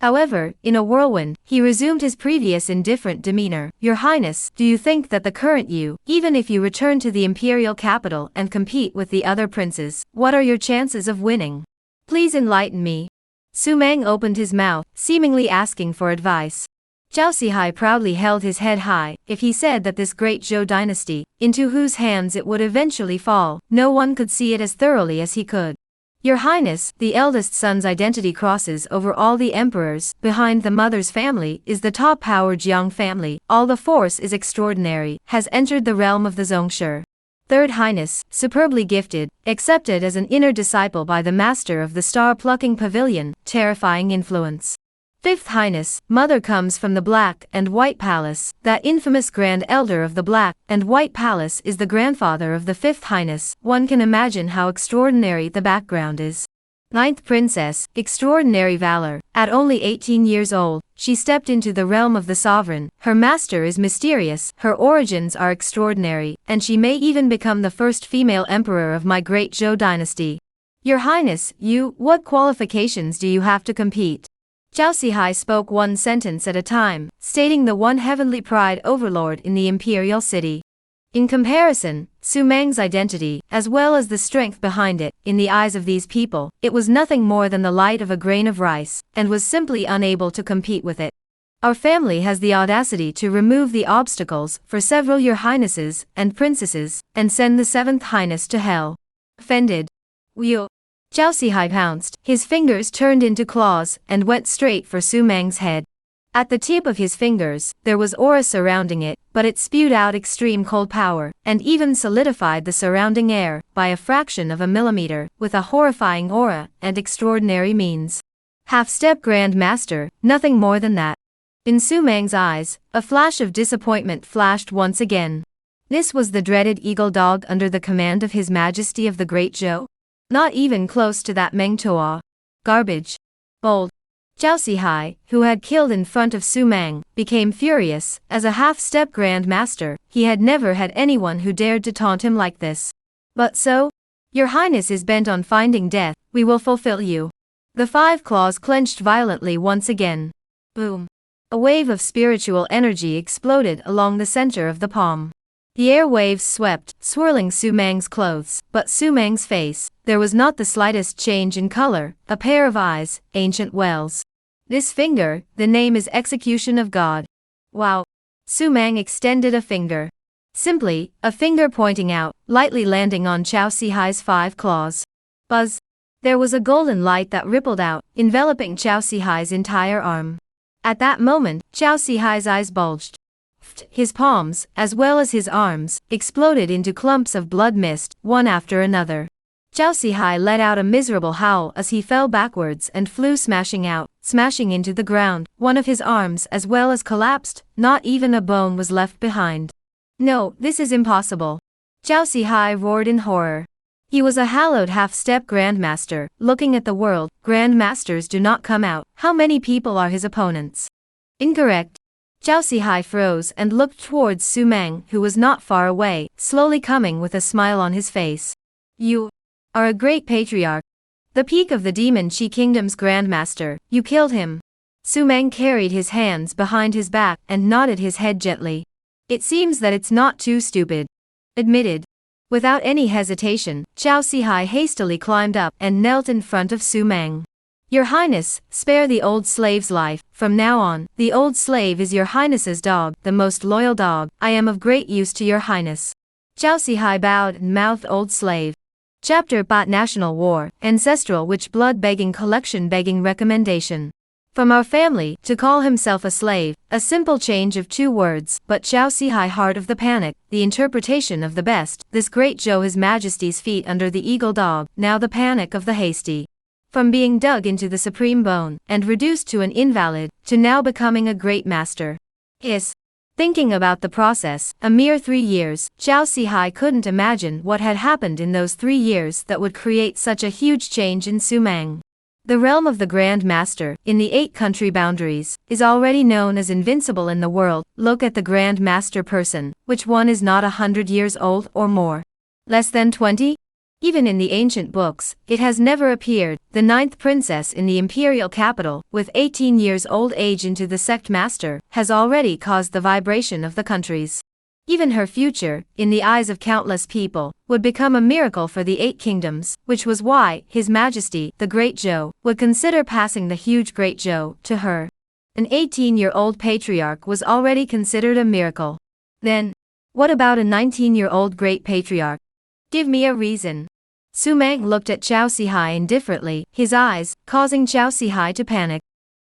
However, in a whirlwind, he resumed his previous indifferent demeanor. Your Highness, do you think that the current you, even if you return to the imperial capital and compete with the other princes, what are your chances of winning? Please enlighten me. Su Meng opened his mouth, seemingly asking for advice. Zhou Sihai proudly held his head high. If he said that this great Zhou dynasty, into whose hands it would eventually fall, no one could see it as thoroughly as he could. Your Highness, the eldest son's identity crosses over all the emperors. Behind the mother's family is the top power Jiang family. All the force is extraordinary, has entered the realm of the Zhongshe. Third Highness, superbly gifted, accepted as an inner disciple by the master of the star-plucking pavilion, terrifying influence. Fifth Highness, mother comes from the Black and White Palace, that infamous Grand Elder of the Black and White Palace is the grandfather of the Fifth Highness. One can imagine how extraordinary the background is. Ninth Princess, extraordinary valor. At only 18 years old, she stepped into the realm of the sovereign. Her master is mysterious, her origins are extraordinary, and she may even become the first female emperor of my great Zhou dynasty. Your Highness, what qualifications do you have to compete? Zhou Sihai spoke one sentence at a time, stating the one heavenly pride overlord in the imperial city. In comparison, Su Meng's identity, as well as the strength behind it, in the eyes of these people, it was nothing more than the light of a grain of rice, and was simply unable to compete with it. Our family has the audacity to remove the obstacles for several your highnesses and princesses, and send the seventh highness to hell. Offended. Zhou Sihai pounced, his fingers turned into claws, and went straight for Su Meng's head. At the tip of his fingers, there was aura surrounding it, but it spewed out extreme cold power, and even solidified the surrounding air, by a fraction of a millimeter, with a horrifying aura, and extraordinary means. Half-step Grand Master, nothing more than that. In Su Meng's eyes, a flash of disappointment flashed once again. This was the dreaded eagle dog under the command of His Majesty of the Great Zhou? Not even close to that Meng Toa. Garbage. Bold. Zhou Sihai, who had killed in front of Su Meng, became furious. As a half-step Grand Master, he had never had anyone who dared to taunt him like this. But so? Your Highness is bent on finding death, we will fulfill you. The five claws clenched violently once again. Boom. A wave of spiritual energy exploded along the center of the palm. The air waves swept, swirling Su Meng's clothes, but Su Meng's face, there was not the slightest change in color, a pair of eyes, ancient wells. This finger, the name is Execution of God. Wow. Su Meng extended a finger. Simply, a finger pointing out, lightly landing on Zhou Sihai's five claws. Buzz. There was a golden light that rippled out, enveloping Zhou Sihai's entire arm. At that moment, Zhou Sihai's eyes bulged. His palms, as well as his arms, exploded into clumps of blood mist, one after another. Zhou Sihai let out a miserable howl as he fell backwards and flew smashing into the ground. One of his arms as well as collapsed, not even a bone was left behind. No, this is impossible. Zhou Sihai roared in horror. He was a hallowed half-step Grandmaster, looking at the world. Grandmasters do not come out. How many people are his opponents? Incorrect. Zhou Sihai froze and looked towards Su Meng, who was not far away, slowly coming with a smile on his face. You are a great patriarch. The peak of the Demon Chi Kingdom's Grandmaster, you killed him. Su Meng carried his hands behind his back and nodded his head gently. It seems that it's not too stupid. Admitted. Without any hesitation, Zhou Sihai hastily climbed up and knelt in front of Su Meng. Your Highness, spare the old slave's life. From now on, the old slave is your Highness's dog, the most loyal dog. I am of great use to your Highness. Zhou Sihai bowed and mouthed old slave. Chapter Bot National War, Ancestral Witch Blood Begging Collection Begging Recommendation. From our family, to call himself a slave, a simple change of 2 words, but Zhou Sihai heart of the panic, the interpretation of the best, this great Zhou His Majesty's feet under the eagle dog, now the panic of the hasty. From being dug into the supreme bone, and reduced to an invalid, to now becoming a great master. Thinking about the process, a mere 3 years, Zhou Sihai couldn't imagine what had happened in those 3 years that would create such a huge change in Su Meng. The realm of the Grand Master, in the 8 country boundaries, is already known as invincible in the world. Look at the Grand Master person, which one is not 100 years old or more? Less than 20? Even in the ancient books, it has never appeared. The 9th princess in the imperial capital, with 18 years old age into the sect master, has already caused the vibration of the countries. Even her future, in the eyes of countless people, would become a miracle for the 8 kingdoms, which was why His Majesty, the Great Zhou, would consider passing the huge Great Zhou to her. An 18-year-old patriarch was already considered a miracle. Then, what about a 19-year-old great patriarch? Give me a reason. Su Meng looked at Zhou Sihai indifferently, his eyes causing Zhou Sihai to panic.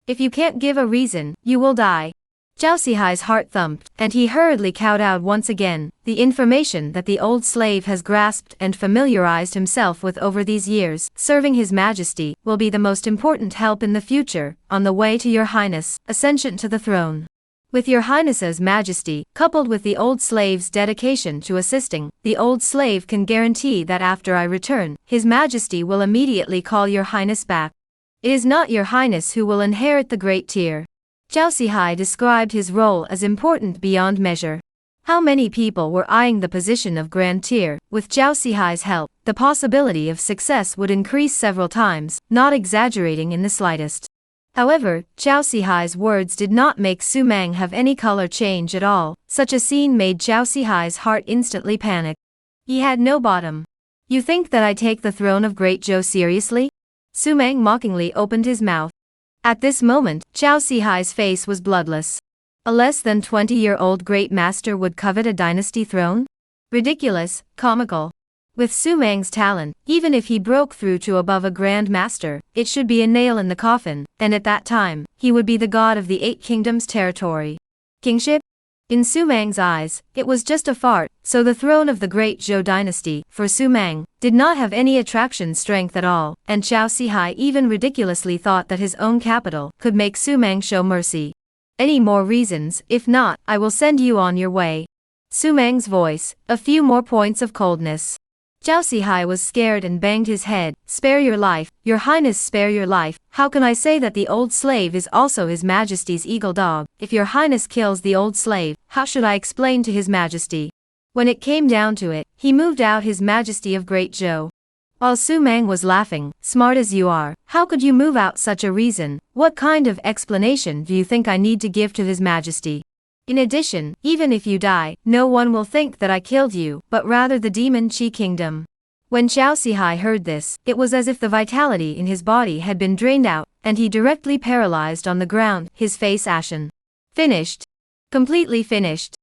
If you can't give a reason, you will die. Zhou Sihai's heart thumped, and he hurriedly kowtowed once again. The information that the old slave has grasped and familiarized himself with over these years, serving His Majesty, will be the most important help in the future, on the way to Your Highness, ascension to the throne. With Your Highness's Majesty, coupled with the old slave's dedication to assisting, the old slave can guarantee that after I return, His Majesty will immediately call Your Highness back. It is not Your Highness who will inherit the great tier. Zhou Sihai described his role as important beyond measure. How many people were eyeing the position of Grand Tier? With Zhou Sihai's help, the possibility of success would increase several times, not exaggerating in the slightest. However, Zhou Sihai's words did not make Su Mang have any color change at all. Such a scene made Zhou Sihai's heart instantly panic. He had no bottom. You think that I take the throne of Great Zhou seriously? Su Mang mockingly opened his mouth. At this moment, Zhou Sihai's face was bloodless. A less than 20-year-old great master would covet a dynasty throne? Ridiculous, comical. With Su Mang's talent, even if he broke through to above a grand master, it should be a nail in the coffin, and at that time, he would be the god of the 8 kingdoms territory. Kingship? In Su Mang's eyes, it was just a fart, so the throne of the great Zhou dynasty, for Su Mang, did not have any attraction strength at all, and Zhou Sihai even ridiculously thought that his own capital could make Su Mang show mercy. Any more reasons? If not, I will send you on your way. Su Mang's voice, a few more points of coldness. Zhou Sihai was scared and banged his head. Spare your life, Your Highness, spare your life. How can I say that the old slave is also His Majesty's eagle dog? If Your Highness kills the old slave, how should I explain to His Majesty? When it came down to it, he moved out His Majesty of Great Zhou. While Su Mang was laughing, smart as you are, how could you move out such a reason? What kind of explanation do you think I need to give to His Majesty? In addition, even if you die, no one will think that I killed you, but rather the demon Qi kingdom. When Zhou Sihai heard this, it was as if the vitality in his body had been drained out, and he directly paralyzed on the ground, his face ashen. Finished. Completely finished.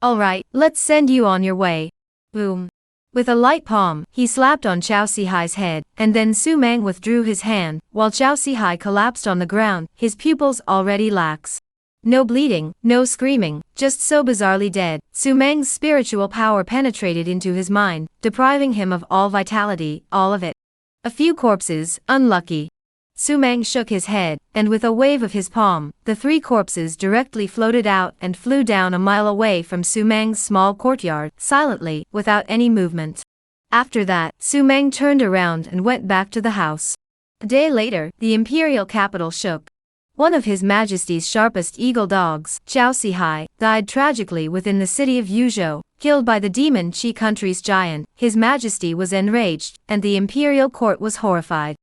Alright, let's send you on your way. Boom. With a light palm, he slapped on Zhou Sihai's head, and then Su Mang withdrew his hand, while Zhou Sihai collapsed on the ground, his pupils already lax. No bleeding, no screaming, just so bizarrely dead. Su Mang's spiritual power penetrated into his mind, depriving him of all vitality, all of it. A few corpses, unlucky. Su Mang shook his head, and with a wave of his palm, the 3 corpses directly floated out and flew down a mile away from Su Mang's small courtyard, silently, without any movement. After that, Su Mang turned around and went back to the house. A day later, the imperial capital shook. One of His Majesty's sharpest eagle dogs, Zhou Sihai, died tragically within the city of Yuzhou, killed by the demon Qi country's giant. His Majesty was enraged, and the imperial court was horrified.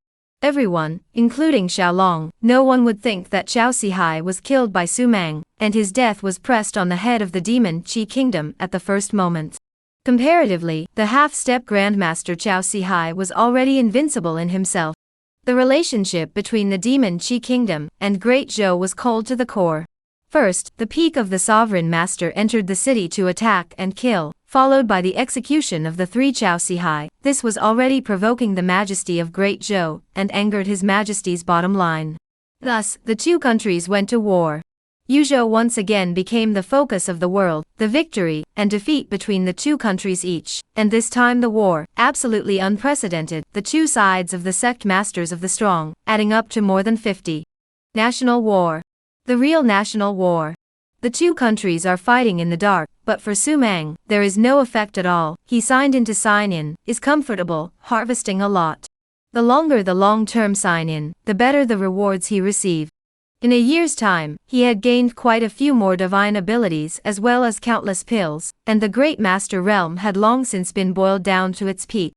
Everyone, including Xiaolong, no one would think that Zhou Sihai was killed by Su Mang, and his death was pressed on the head of the demon Qi kingdom at the first moment. Comparatively, the half-step grandmaster Zhou Sihai was already invincible in himself. The relationship between the demon Qi kingdom and Great Zhou was cold to the core. First, the peak of the sovereign master entered the city to attack and kill, followed by the execution of the 3 Zhou Sihai. This was already provoking the majesty of Great Zhou, and angered His Majesty's bottom line. Thus, the 2 countries went to war. Yuzhou once again became the focus of the world, the victory and defeat between the 2 countries each, and this time the war, absolutely unprecedented, the 2 sides of the sect masters of the strong, adding up to more than 50. National war. The real national war. The 2 countries are fighting in the dark, but for Su Mang, there is no effect at all. He signed in to sign in, is comfortable, harvesting a lot. The longer the long-term sign in, the better the rewards he receives. In a year's time, he had gained quite a few more divine abilities as well as countless pills, and the Great Master Realm had long since been boiled down to its peak.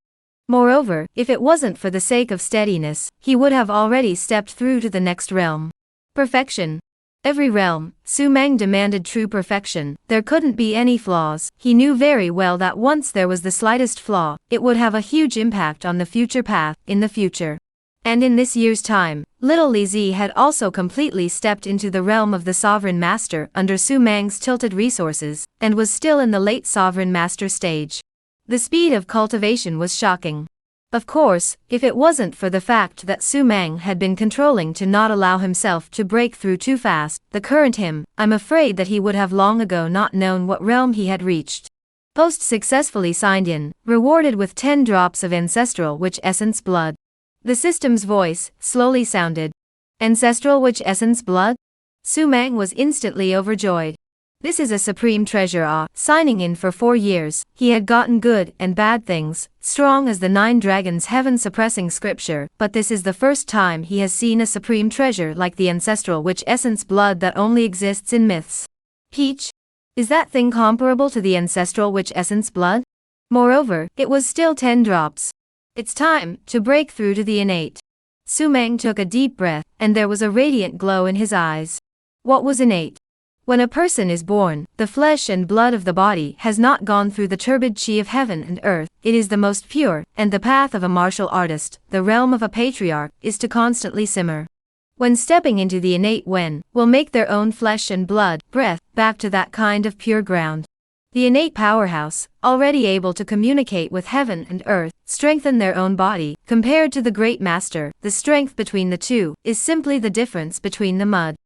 Moreover, if it wasn't for the sake of steadiness, he would have already stepped through to the next realm. Perfection. Every realm, Su Mang demanded true perfection. There couldn't be any flaws. He knew very well that once there was the slightest flaw, it would have a huge impact on the future path, in the future. And in this year's time, little Li Zi had also completely stepped into the realm of the Sovereign Master under Su Mang's tilted resources, and was still in the late Sovereign Master stage. The speed of cultivation was shocking. Of course, if it wasn't for the fact that Su Mang had been controlling to not allow himself to break through too fast, the current him, I'm afraid that he would have long ago not known what realm he had reached. Post successfully signed in, rewarded with 10 drops of Ancestral Witch Essence Blood. The system's voice slowly sounded. Ancestral Witch Essence Blood? Su Mang was instantly overjoyed. This is a supreme treasure. Signing in for 4 years, he had gotten good and bad things, strong as the 9 dragons heaven-suppressing scripture, but this is the first time he has seen a supreme treasure like the Ancestral Witch Essence Blood that only exists in myths. Peach? Is that thing comparable to the Ancestral Witch Essence Blood? Moreover, it was still 10 drops. It's time to break through to the innate. Su Mang took a deep breath, and there was a radiant glow in his eyes. What was innate? When a person is born, the flesh and blood of the body has not gone through the turbid chi of heaven and earth, it is the most pure, and the path of a martial artist, the realm of a patriarch, is to constantly simmer. When stepping into the innate will make their own flesh and blood, breath, back to that kind of pure ground. The innate powerhouse, already able to communicate with heaven and earth, strengthen their own body, compared to the great master, the strength between the two, is simply the difference between the mud.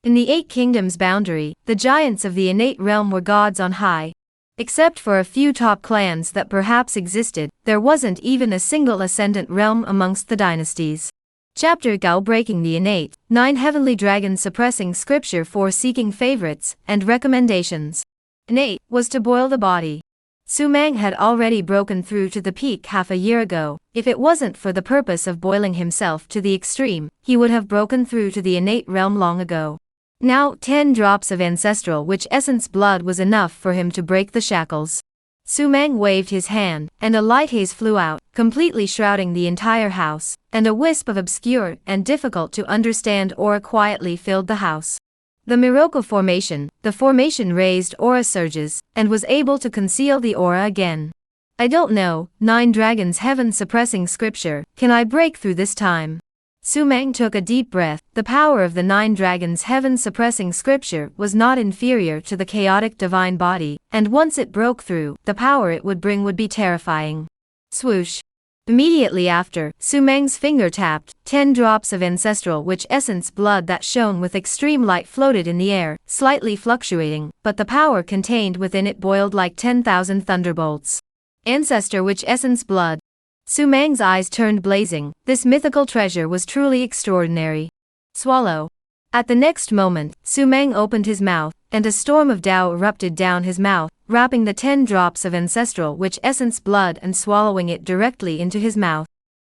In the 8 kingdoms boundary, the giants of the innate realm were gods on high. Except for a few top clans that perhaps existed, there wasn't even a single ascendant realm amongst the dynasties. Chapter Gao Breaking the Innate, 9 Heavenly Dragons Suppressing Scripture for Seeking Favorites and Recommendations. Innate was to boil the body. Su Mang had already broken through to the peak half a year ago. If it wasn't for the purpose of boiling himself to the extreme, he would have broken through to the innate realm long ago. Now, 10 drops of Ancestral Witch Essence Blood was enough for him to break the shackles. Su Mang waved his hand, and a light haze flew out, completely shrouding the entire house, and a wisp of obscure and difficult to understand aura quietly filled the house. The Miroku formation, the formation raised aura surges, and was able to conceal the aura again. I don't know, 9 dragons heaven suppressing scripture, can I break through this time? Su Mang took a deep breath. The power of the 9 dragons heaven-suppressing scripture was not inferior to the chaotic divine body, and once it broke through, the power it would bring would be terrifying. Swoosh. Immediately after, Su Mang's finger tapped, 10 drops of Ancestral Witch Essence Blood that shone with extreme light floated in the air, slightly fluctuating, but the power contained within it boiled like 10,000 thunderbolts. Ancestor Witch Essence Blood. Su Mang's eyes turned blazing. This mythical treasure was truly extraordinary. Swallow. At the next moment, Su Mang opened his mouth, and a storm of Tao erupted down his mouth, wrapping the 10 drops of Ancestral Witch Essence Blood and swallowing it directly into his mouth.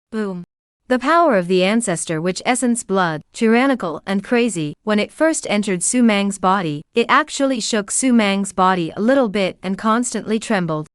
Boom. The power of the Ancestor Witch Essence Blood, tyrannical and crazy, when it first entered Su Mang's body, it actually shook Su Mang's body a little bit and constantly trembled.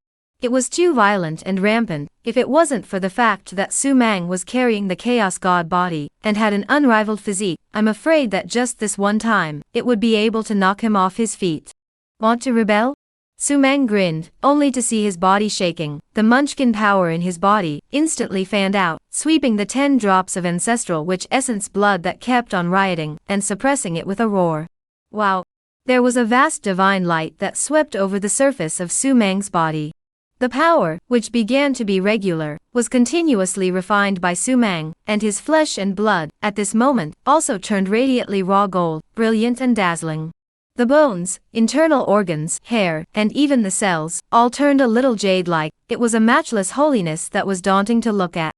It was too violent and rampant. If it wasn't for the fact that Su Mang was carrying the Chaos God body, and had an unrivaled physique, I'm afraid that just this one time, it would be able to knock him off his feet. Want to rebel? Su Mang grinned, only to see his body shaking. The Munchkin power in his body instantly fanned out, sweeping the 10 drops of Ancestral Witch Essence Blood that kept on rioting, and suppressing it with a roar. Wow! There was a vast divine light that swept over the surface of Su Mang's body. The power, which began to be regular, was continuously refined by Su Mang, and his flesh and blood, at this moment, also turned radiantly raw gold, brilliant and dazzling. The bones, internal organs, hair, and even the cells, all turned a little jade-like. It was a matchless holiness that was daunting to look at.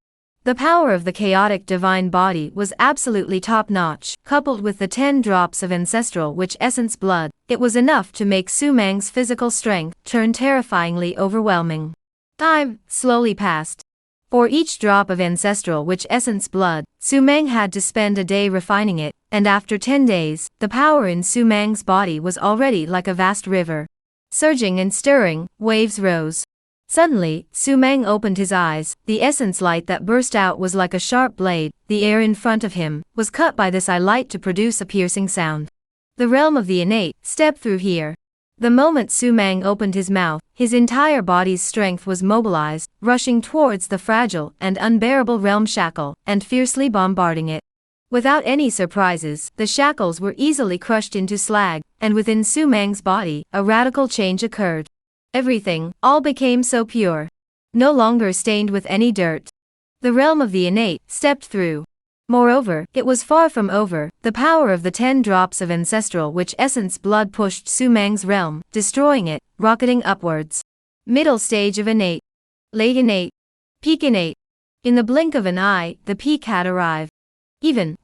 The power of the chaotic divine body was absolutely top-notch. Coupled with the 10 drops of Ancestral Witch Essence Blood, it was enough to make Su Mang's physical strength turn terrifyingly overwhelming. Time slowly passed. For each drop of Ancestral Witch Essence Blood, Su Mang had to spend a day refining it, and after 10 days, the power in Su Mang's body was already like a vast river. Surging and stirring, waves rose. Suddenly, Su Mang opened his eyes. The essence light that burst out was like a sharp blade. The air in front of him was cut by this eye light to produce a piercing sound. The realm of the innate, step through here. The moment Su Mang opened his mouth, his entire body's strength was mobilized, rushing towards the fragile and unbearable realm shackle, and fiercely bombarding it. Without any surprises, the shackles were easily crushed into slag, and within Su Mang's body, a radical change occurred. Everything, all became so pure. No longer stained with any dirt. The realm of the innate stepped through. Moreover, it was far from over. The power of the 10 drops of ancestral witch essence blood pushed Su Meng's realm, destroying it, rocketing upwards. Middle stage of innate. Late innate. Peak innate. In the blink of an eye, the peak had arrived.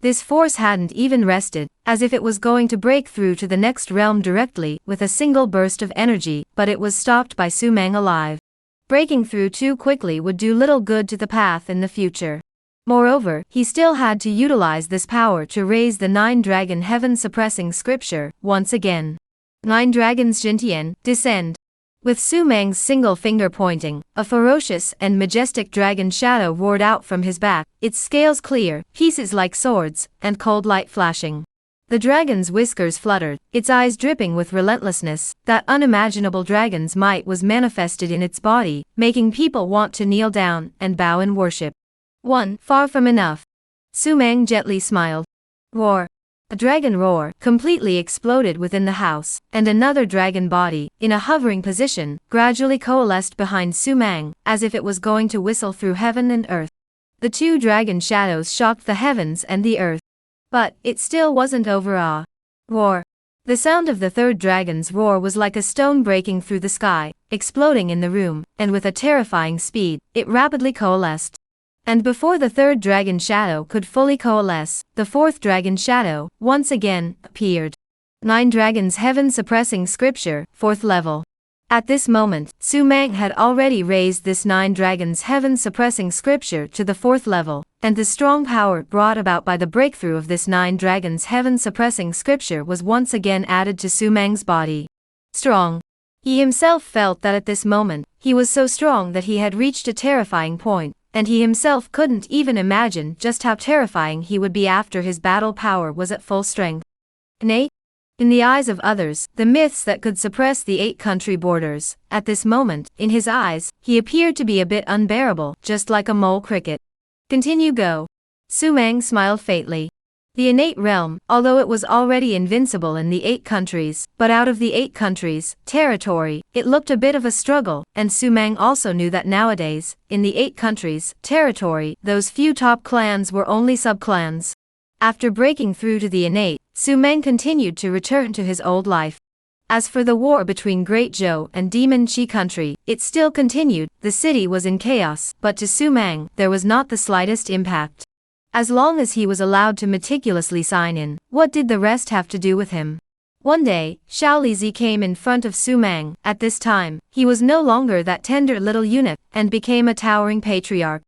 This force hadn't even rested, as if it was going to break through to the next realm directly with a single burst of energy, but it was stopped by Su Meng alive. Breaking through too quickly would do little good to the path in the future. Moreover, he still had to utilize this power to raise the 9-dragon heaven-suppressing scripture, once again. 9 dragons Jintian, descend. With Su Meng's single finger pointing, a ferocious and majestic dragon shadow roared out from his back, its scales clear, pieces like swords, and cold light flashing. The dragon's whiskers fluttered, its eyes dripping with relentlessness. That unimaginable dragon's might was manifested in its body, making people want to kneel down and bow in worship. Far from enough. Su Meng gently smiled. Roar. A dragon roar completely exploded within the house, and another dragon body, in a hovering position, gradually coalesced behind Su Meng, as if it was going to whistle through heaven and earth. The 2 dragon shadows shocked the heavens and the earth. But it still wasn't over. Roar. The sound of the 3rd dragon's roar was like a stone breaking through the sky, exploding in the room, and with a terrifying speed, it rapidly coalesced. And before the 3rd dragon shadow could fully coalesce, the 4th dragon shadow, once again, appeared. 9 dragons heaven-suppressing scripture, 4th level. At this moment, Su Meng had already raised this 9 dragons heaven-suppressing scripture to the 4th level, and the strong power brought about by the breakthrough of this 9 dragons heaven-suppressing scripture was once again added to Su Meng's body. Strong. He himself felt that at this moment, he was so strong that he had reached a terrifying point, and he himself couldn't even imagine just how terrifying he would be after his battle power was at full strength. Innate? In the eyes of others, the myths that could suppress the 8 country borders, at this moment, in his eyes, he appeared to be a bit unbearable, just like a mole cricket. Continue go. Su Meng smiled faintly. The innate realm, although it was already invincible in the 8 countries, but out of the 8 countries, territory, it looked a bit of a struggle, and Su Meng also knew that nowadays, in the 8 countries, territory, those few top clans were only sub-clans. After breaking through to the innate, Su Meng continued to return to his old life. As for the war between Great Zhou and Demon Qi country, it still continued. The city was in chaos, but to Su Meng, there was not the slightest impact. As long as he was allowed to meticulously sign in, what did the rest have to do with him? One day, Xiao Lizi came in front of Su Meng. At this time, he was no longer that tender little eunuch, and became a towering patriarch.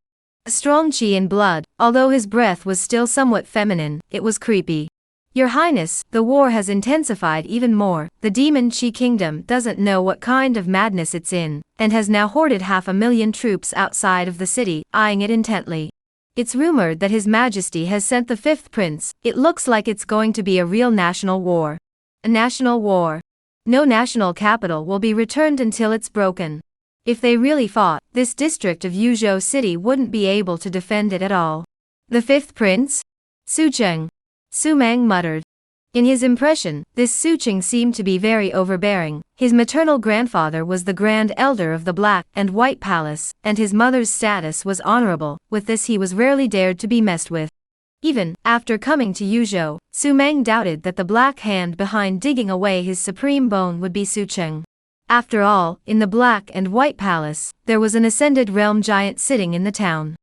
A strong qi in blood, although his breath was still somewhat feminine, it was creepy. Your Highness, the war has intensified even more. The Demon Qi Kingdom doesn't know what kind of madness it's in, and has now hoarded 500,000 troops outside of the city, eyeing it intently. It's rumored that His Majesty has sent the 5th prince. It looks like it's going to be a real national war. A national war. No national capital will be returned until it's broken. If they really fought, this district of Yuzhou City wouldn't be able to defend it at all. The 5th prince? Su Cheng. Su Meng muttered. In his impression, this Su Cheng seemed to be very overbearing. His maternal grandfather was the Grand Elder of the Black and White Palace, and his mother's status was honorable. With this he was rarely dared to be messed with. Even after coming to Yuzhou, Su Meng doubted that the black hand behind digging away his supreme bone would be Su Cheng. After all, in the Black and White Palace, there was an ascended realm giant sitting in the town.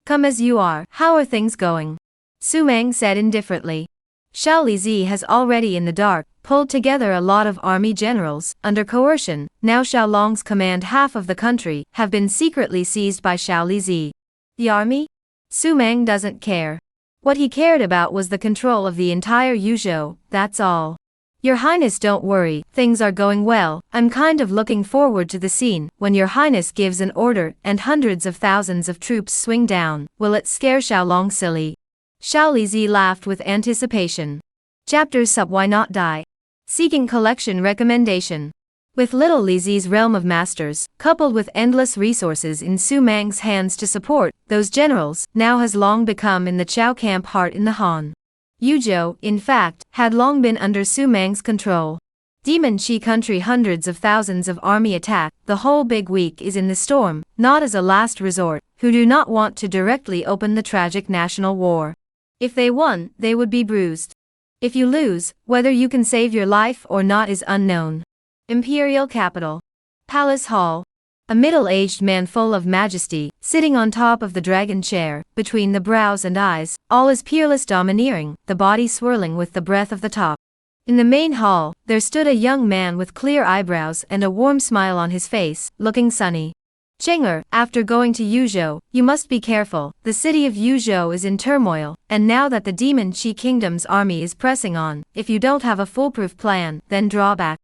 Come as you are, how are things going? Su Meng said indifferently. Xiao Lizi has already in the dark, pulled together a lot of army generals, under coercion. Now Xiao Long's command half of the country, have been secretly seized by Xiao Lizi. The army? Su Meng doesn't care. What he cared about was the control of the entire Yuzhou, that's all. Your Highness don't worry, things are going well. I'm kind of looking forward to the scene, when Your Highness gives an order and hundreds of thousands of troops swing down. Will it scare Xiao Long silly? Xiao Lizi laughed with anticipation. Chapters sub Why Not Die? Seeking collection recommendation. With little Lizi's realm of masters, coupled with endless resources in Su Meng's hands to support those generals, now has long become in the Chao camp heart in the Han. Yuzhou, in fact, had long been under Su Meng's control. Demon Qi country hundreds of thousands of army attack, the whole big week is in the storm, not as a last resort, who do not want to directly open the tragic national war. If they won, they would be bruised. If you lose, whether you can save your life or not is unknown. Imperial capital. Palace Hall. A middle-aged man full of majesty, sitting on top of the dragon chair, between the brows and eyes, all is peerless domineering, the body swirling with the breath of the top. In the main hall, there stood a young man with clear eyebrows and a warm smile on his face, looking sunny. Cheng'er, after going to Yuzhou, you must be careful, the city of Yuzhou is in turmoil, and now that the Demon Qi Kingdom's army is pressing on, if you don't have a foolproof plan, then draw back.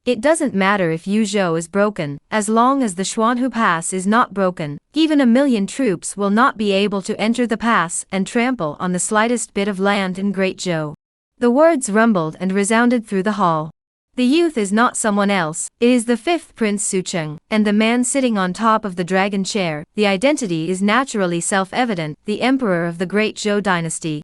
It doesn't matter if Yuzhou is broken, as long as the Xuanhu Pass is not broken, even 1,000,000 troops will not be able to enter the pass and trample on the slightest bit of land in Great Zhou. The words rumbled and resounded through the hall. The youth is not someone else, it is the 5th Prince Sucheng, and the man sitting on top of the dragon chair. The identity is naturally self-evident, the emperor of the Great Zhou dynasty.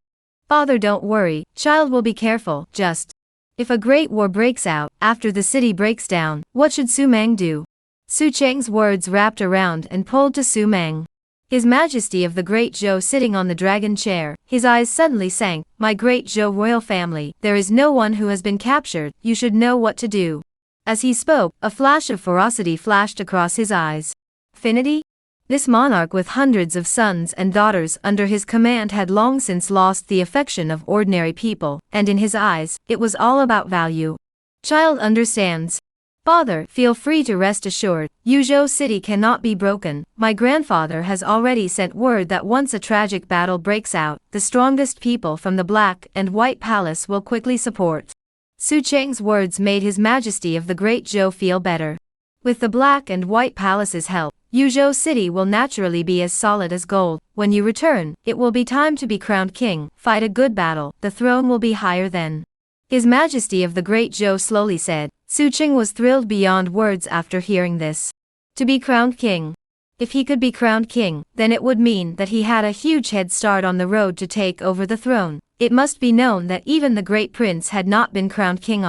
Father, don't worry, child will be careful, just. If a great war breaks out, after the city breaks down, what should Su Mang do? Su Cheng's words wrapped around and pulled to Su Mang. His Majesty of the Great Zhou sitting on the dragon chair, his eyes suddenly sank. My Great Zhou royal family, there is no one who has been captured, you should know what to do. As he spoke, a flash of ferocity flashed across his eyes. Finity? This monarch with hundreds of sons and daughters under his command had long since lost the affection of ordinary people, and in his eyes, it was all about value. Child understands. Father, feel free to rest assured, Yuzhou city cannot be broken. My grandfather has already sent word that once a tragic battle breaks out, the strongest people from the Black and White Palace will quickly support. Su Cheng's words made His Majesty of the Great Zhou feel better. With the Black and White Palace's help, Yuzhou city will naturally be as solid as gold. When you return, it will be time to be crowned king, fight a good battle, the throne will be higher then. His Majesty of the Great Zhou slowly said. Su Cheng was thrilled beyond words after hearing this. To be crowned king. If he could be crowned king, then it would mean that he had a huge head start on the road to take over the throne. It must be known that even the great prince had not been crowned king.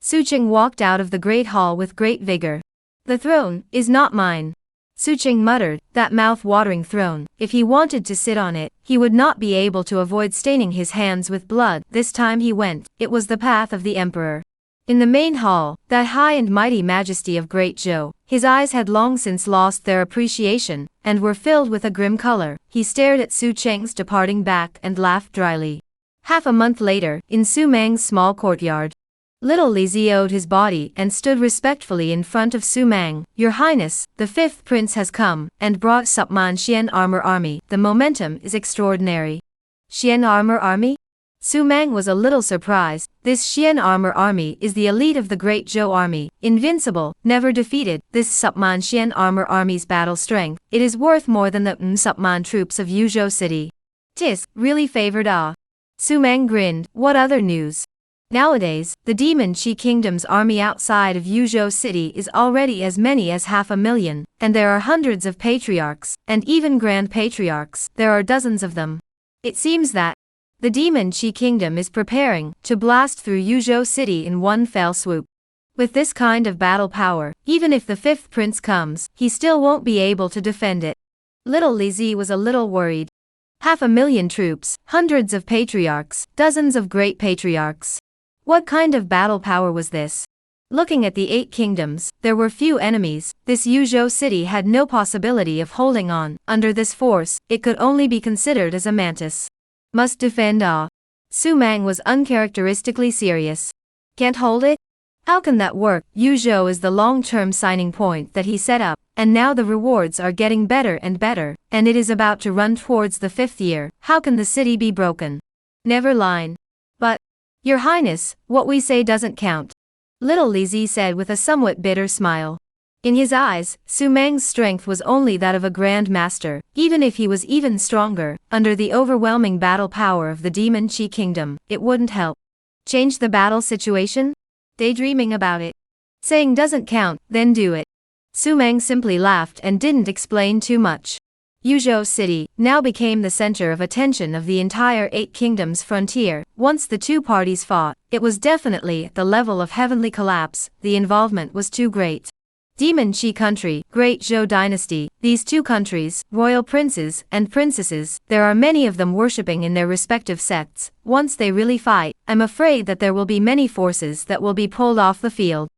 Su Cheng walked out of the great hall with great vigor. The throne is not mine. Su Cheng muttered, that mouth-watering throne, if he wanted to sit on it, he would not be able to avoid staining his hands with blood. This time he went, it was the path of the emperor. In the main hall, that high and mighty Majesty of Great Zhou, his eyes had long since lost their appreciation, and were filled with a grim color. He stared at Su Cheng's departing back and laughed dryly. Half a month later, in Su Mang's small courtyard, little Li Zi owed his body and stood respectfully in front of Su Mang. Your Highness, the 5th Prince has come, and brought Supman Xian armor army. The momentum is extraordinary. Xian armor army? Su Mang was a little surprised. This Xian armor army is the elite of the Great Zhou army, invincible, never defeated. This Supman Xian armor army's battle strength, it is worth more than the Supman troops of Yuzhou city. Tisk, really favored Su Mang grinned, what other news? Nowadays, the Demon Qi Kingdom's army outside of Yuzhou city is already as many as 500,000, and there are hundreds of patriarchs, and even grand patriarchs, there are dozens of them. It seems that the Demon Qi Kingdom is preparing to blast through Yuzhou city in one fell swoop. With this kind of battle power, even if the 5th Prince comes, he still won't be able to defend it. Little Li Zi was a little worried. 500,000 troops, hundreds of patriarchs, dozens of great patriarchs. What kind of battle power was this? Looking at the 8 kingdoms, there were few enemies. This Yuzhou city had no possibility of holding on. Under this force, it could only be considered as a mantis. Must defend. Su Mang was uncharacteristically serious. Can't hold it? How can that work? Yuzhou is the long-term signing point that he set up, and now the rewards are getting better and better, and it is about to run towards the 5th year. How can the city be broken? Never line. But, Your Highness, what we say doesn't count. Little Li Zi said with a somewhat bitter smile. In his eyes, Su Mang's strength was only that of a grand master. Even if he was even stronger, under the overwhelming battle power of the Demon Qi Kingdom, it wouldn't help. Change the battle situation? Daydreaming about it. Saying doesn't count, then do it. Su Mang simply laughed and didn't explain too much. Yuzhou city now became the center of attention of the entire 8 kingdoms frontier. Once the two parties fought, it was definitely at the level of heavenly collapse. The involvement was too great. Demon Qi country, Great Zhou dynasty, these two countries, royal princes and princesses, there are many of them worshipping in their respective sects. Once they really fight, I'm afraid that there will be many forces that will be pulled off the field.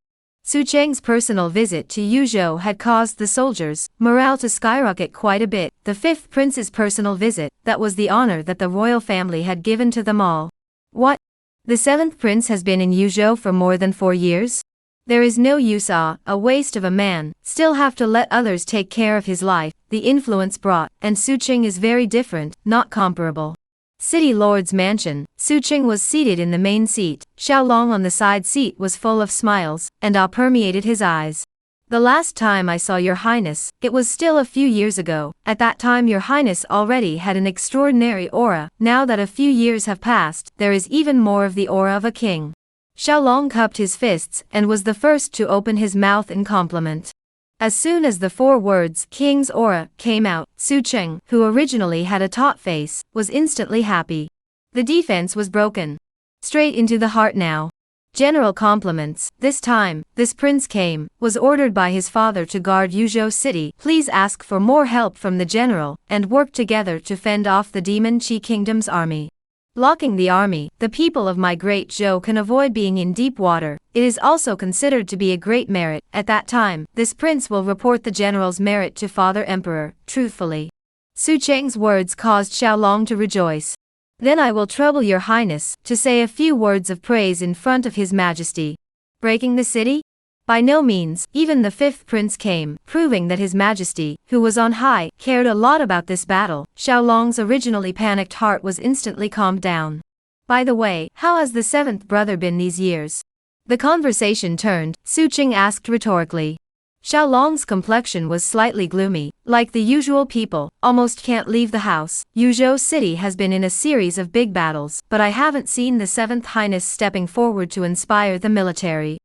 Su Cheng's personal visit to Yuzhou had caused the soldiers' morale to skyrocket quite a bit. The fifth prince's personal visit, that was the honor that the royal family had given to them all. What? The seventh prince has been in Yuzhou for more than 4 years? There is no use, a waste of a man, still have to let others take care of his life, the influence brought, and Su Cheng is very different, not comparable. City Lord's mansion, Su Cheng was seated in the main seat, Xiaolong on the side seat was full of smiles, and awe permeated his eyes. The last time I saw your highness, it was still a few years ago. At that time your highness already had an extraordinary aura. Now that a few years have passed, there is even more of the aura of a king. Xiaolong cupped his fists and was the first to open his mouth in compliment. As soon as the 4 words "King's aura" came out, Su Cheng, who originally had a taut face, was instantly happy. The defense was broken. Straight into the heart now. General compliments. This time, this prince came, was ordered by his father to guard Yuzhou city. Please ask for more help from the general, and work together to fend off the Demon Qi Kingdom's army. Blocking the army, the people of my great Zhou can avoid being in deep water. It is also considered to be a great merit. At that time, this prince will report the general's merit to Father Emperor, truthfully. Su Cheng's words caused Xiaolong to rejoice. Then I will trouble your highness to say a few words of praise in front of his majesty. Breaking the city? By no means. Even the fifth prince came, proving that his majesty, who was on high, cared a lot about this battle. Xiaolong's originally panicked heart was instantly calmed down. By the way, how has the seventh brother been these years? The conversation turned, Su Cheng asked rhetorically. Xiaolong's complexion was slightly gloomy. Like the usual people, almost can't leave the house. Yuzhou city has been in a series of big battles, but I haven't seen the seventh highness stepping forward to inspire the military.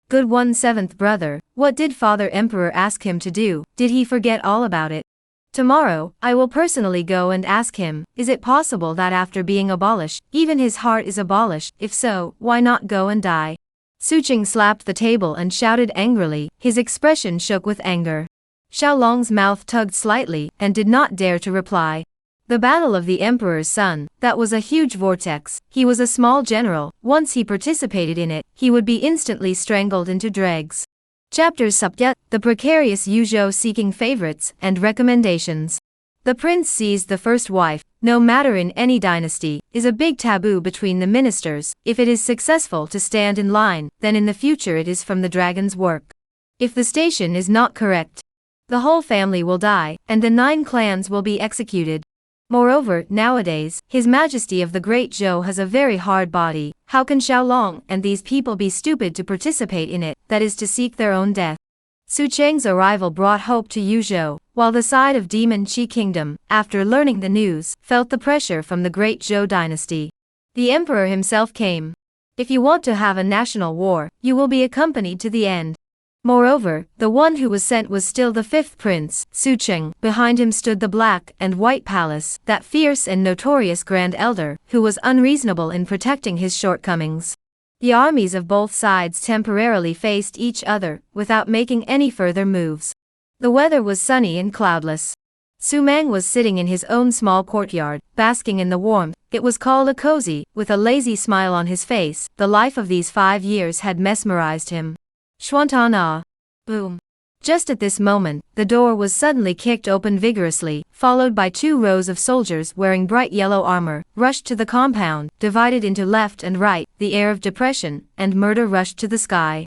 Good one, seventh brother. What did Father Emperor ask him to do? Did he forget all about it? Tomorrow, I will personally go and ask him, is it possible that after being abolished, even his heart is abolished? If so, why not go and die? Su Cheng slapped the table and shouted angrily, his expression shook with anger. Xiaolong's mouth tugged slightly, and did not dare to reply. The battle of the Emperor's son, that was a huge vortex. He was a small general. Once he participated in it, he would be instantly strangled into dregs. Chapters Subject: The precarious Yuzhou seeking favorites and recommendations. The prince seized the first wife, no matter in any dynasty, is a big taboo between the ministers. If it is successful to stand in line, then in the future it is from the dragon's work. If the station is not correct, the whole family will die, and the 9 clans will be executed. Moreover, nowadays, His Majesty of the Great Zhou has a very hard body. How can Xiaolong and these people be stupid to participate in it, that is to seek their own death? Su Cheng's arrival brought hope to Yuzhou, while the side of Demon Qi Kingdom, after learning the news, felt the pressure from the Great Zhou dynasty. The emperor himself came. If you want to have a national war, you will be accompanied to the end. Moreover, the one who was sent was still the fifth prince, Su Cheng. Behind him stood the Black and White Palace, that fierce and notorious Grand Elder, who was unreasonable in protecting his shortcomings. The armies of both sides temporarily faced each other, without making any further moves. The weather was sunny and cloudless. Su Mang was sitting in his own small courtyard, basking in the warmth. It was called a cozy, with a lazy smile on his face. The life of these 5 years had mesmerized him. Schwantana. Boom. Just at this moment, the door was suddenly kicked open vigorously, followed by 2 rows of soldiers wearing bright yellow armor, rushed to the compound, divided into left and right. The air of depression and murder rushed to the sky.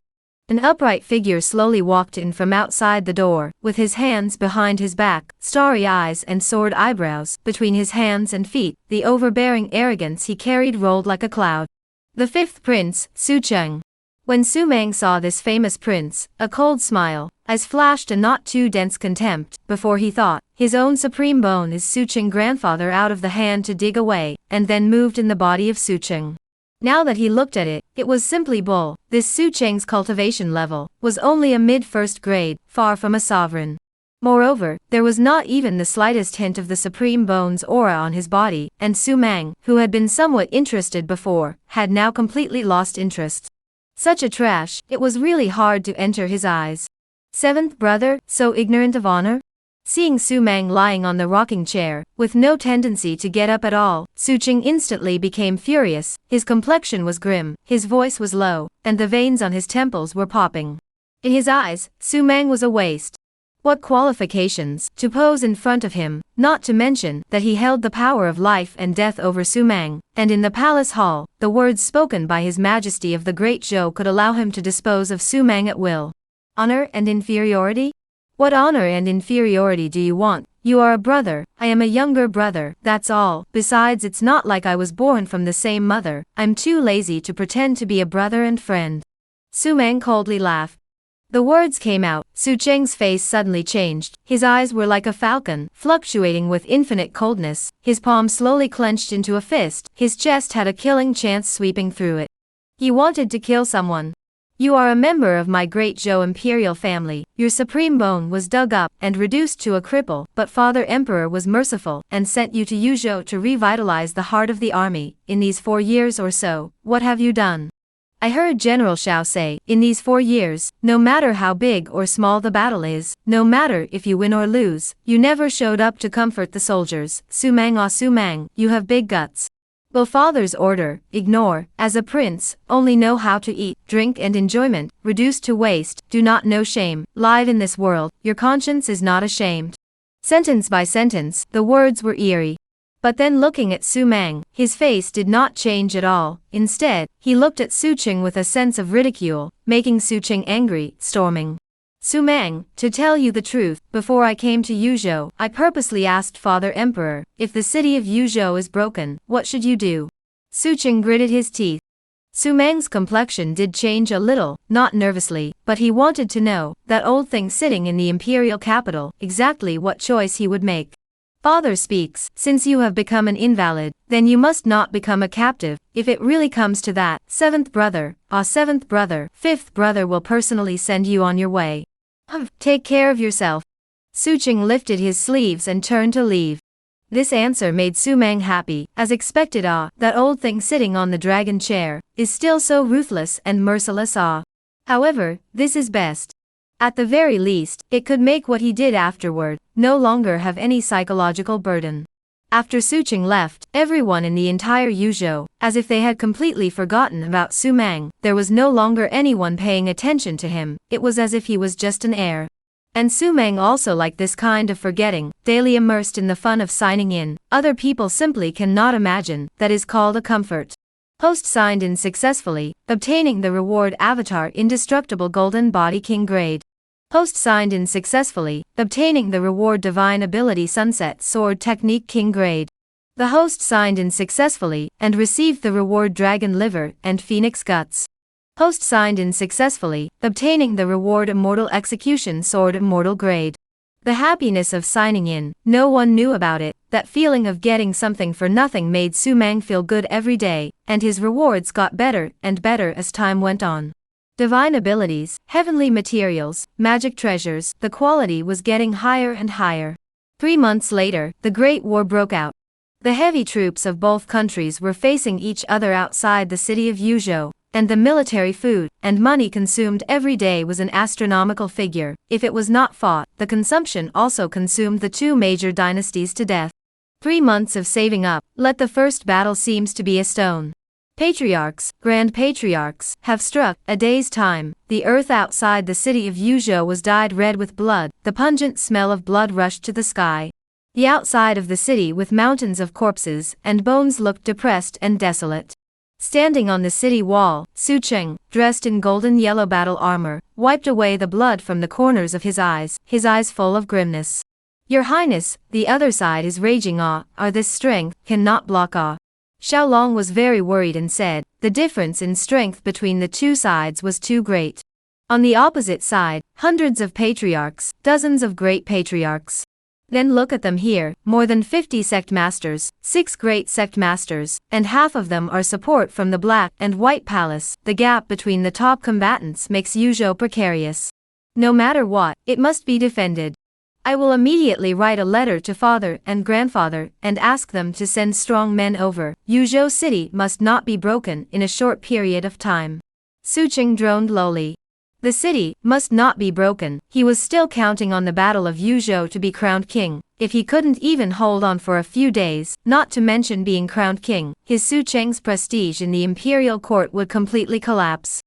An upright figure slowly walked in from outside the door, with his hands behind his back, starry eyes and soared eyebrows between his hands and feet. The overbearing arrogance he carried rolled like a cloud. The fifth prince, Su Cheng. When Su Mang saw this famous prince, a cold smile, eyes flashed a not too dense contempt, before he thought, his own supreme bone is Su Cheng grandfather out of the hand to dig away, and then moved in the body of Su Cheng. Now that he looked at it, it was simply bull. This Su Cheng's cultivation level was only a mid-first grade, far from a sovereign. Moreover, there was not even the slightest hint of the supreme bone's aura on his body, and Su Mang, who had been somewhat interested before, had now completely lost interest. Such a trash, it was really hard to enter his eyes. Seventh brother, so ignorant of honor? Seeing Su Mang lying on the rocking chair, with no tendency to get up at all, Su Qing instantly became furious. His complexion was grim, his voice was low, and the veins on his temples were popping. In his eyes, Su Mang was a waste. What qualifications to pose in front of him, not to mention that he held the power of life and death over Su Mang, and in the palace hall, the words spoken by His Majesty of the Great Zhou could allow him to dispose of Su Mang at will. Honor and inferiority? What honor and inferiority do you want? You are a brother, I am a younger brother, that's all. Besides, it's not like I was born from the same mother. I'm too lazy to pretend to be a brother and friend. Su Mang coldly laughed. The words came out, Su Cheng's face suddenly changed, his eyes were like a falcon, fluctuating with infinite coldness, his palm slowly clenched into a fist, his chest had a killing chance sweeping through it. He wanted to kill someone. You are a member of my great Zhou imperial family, your supreme bone was dug up and reduced to a cripple, but Father Emperor was merciful and sent you to Yuzhou to revitalize the heart of the army. In these 4 years or so, what have you done? I heard General Xiao say, in these 4 years, no matter how big or small the battle is, no matter if you win or lose, you never showed up to comfort the soldiers. Su Mang, ah Su Mang, you have big guts. Will father's order, ignore, as a prince, only know how to eat, drink and enjoyment, reduced to waste, do not know shame, live in this world, your conscience is not ashamed. Sentence by sentence, the words were eerie. But then looking at Su Mang, his face did not change at all. Instead, he looked at Su Qing with a sense of ridicule, making Su Qing angry, storming. Su Mang, to tell you the truth, before I came to Yuzhou, I purposely asked Father Emperor, if the city of Yuzhou is broken, what should you do? Su Qing gritted his teeth. Su Mang's complexion did change a little, not nervously, but he wanted to know, that old thing sitting in the imperial capital, exactly what choice he would make. Father speaks, since you have become an invalid, then you must not become a captive, if it really comes to that. Seventh brother, seventh brother, fifth brother will personally send you on your way. Take care of yourself. Su Qing lifted his sleeves and turned to leave. This answer made Su Mang happy, as expected. That old thing sitting on the dragon chair, is still so ruthless and merciless. However, this is best. At the very least, it could make what he did afterward no longer have any psychological burden. After Su Qing left, everyone in the entire Yuzhou, as if they had completely forgotten about Su Mang, there was no longer anyone paying attention to him, it was as if he was just an heir. And Su Mang also liked this kind of forgetting, daily immersed in the fun of signing in, other people simply cannot imagine, that is called a comfort. Host signed in successfully, obtaining the reward Avatar Indestructible Golden Body King grade. Host signed in successfully, obtaining the reward Divine Ability Sunset Sword Technique King grade. The host signed in successfully, and received the reward Dragon Liver and Phoenix Guts. Host signed in successfully, obtaining the reward Immortal Execution Sword Immortal grade. The happiness of signing in, no one knew about it, that feeling of getting something for nothing made Su Mang feel good every day, and his rewards got better and better as time went on. Divine abilities, heavenly materials, magic treasures, the quality was getting higher and higher. 3 months later, the Great War broke out. The heavy troops of both countries were facing each other outside the city of Yuzhou, and the military food and money consumed every day was an astronomical figure. If it was not fought, the consumption also consumed the 2 major dynasties to death. 3 months of saving up, let the first battle seems to be a stone. Patriarchs, Grand Patriarchs, have struck. A day's time, the earth outside the city of Yuzhou was dyed red with blood, the pungent smell of blood rushed to the sky. The outside of the city with mountains of corpses and bones looked depressed and desolate. Standing on the city wall, Su Qing, dressed in golden yellow battle armor, wiped away the blood from the corners of his eyes full of grimness. Your Highness, the other side is raging. This strength cannot block. Xiaolong was very worried and said, the difference in strength between the 2 sides was too great. On the opposite side, hundreds of patriarchs, dozens of great patriarchs. Then look at them here, more than 50 sect masters, 6 great sect masters, and half of them are support from the Black and White Palace. The gap between the top combatants makes Yuzhou precarious. No matter what, it must be defended. I will immediately write a letter to father and grandfather and ask them to send strong men over. Yuzhou city must not be broken in a short period of time. Su Qing droned lowly. The city must not be broken. He was still counting on the Battle of Zhou to be crowned king. If he couldn't even hold on for a few days, not to mention being crowned king, his Su Cheng's prestige in the imperial court would completely collapse.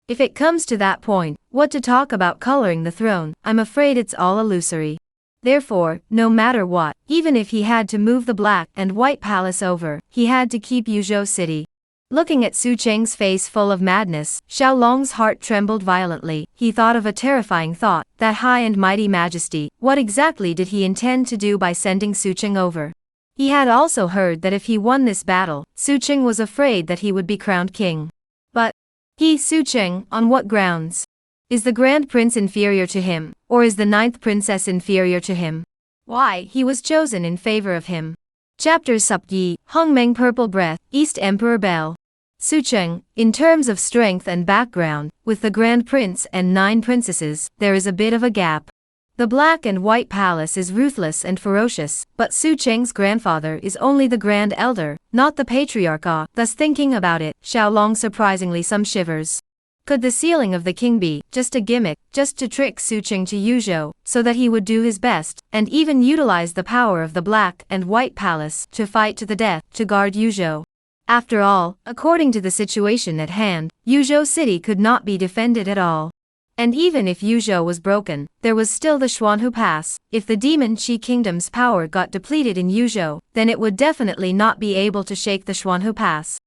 If it comes to that point, what to talk about coloring the throne? I'm afraid it's all illusory. Therefore, no matter what, even if he had to move the black and white palace over, he had to keep Yuzhou city. Looking at Su Cheng's face full of madness, Xiaolong's heart trembled violently. He thought of a terrifying thought, that high and mighty majesty. What exactly did he intend to do by sending Su Cheng over? He had also heard that if he won this battle, Su Cheng was afraid that he would be crowned king. But, Su Cheng, on what grounds? Is the Grand Prince inferior to him, or is the 9th Princess inferior to him? Why, he was chosen in favor of him. Chapter Subyi, Hongmeng Purple Breath, East Emperor Bell. Su Cheng, in terms of strength and background, with the Grand Prince and 9 princesses, there is a bit of a gap. The Black and White Palace is ruthless and ferocious, but Su Cheng's grandfather is only the Grand Elder, not the Patriarch. Thus thinking about it, Xiaolong surprisingly some shivers. Could the sealing of the king be just a gimmick, just to trick Su Cheng to Yuzhou, so that he would do his best, and even utilize the power of the Black and White Palace to fight to the death, to guard Yuzhou? After all, according to the situation at hand, Yuzhou city could not be defended at all. And even if Yuzhou was broken, there was still the Xuanhu Pass. If the Demon Qi Kingdom's power got depleted in Yuzhou, then it would definitely not be able to shake the Xuanhu Pass.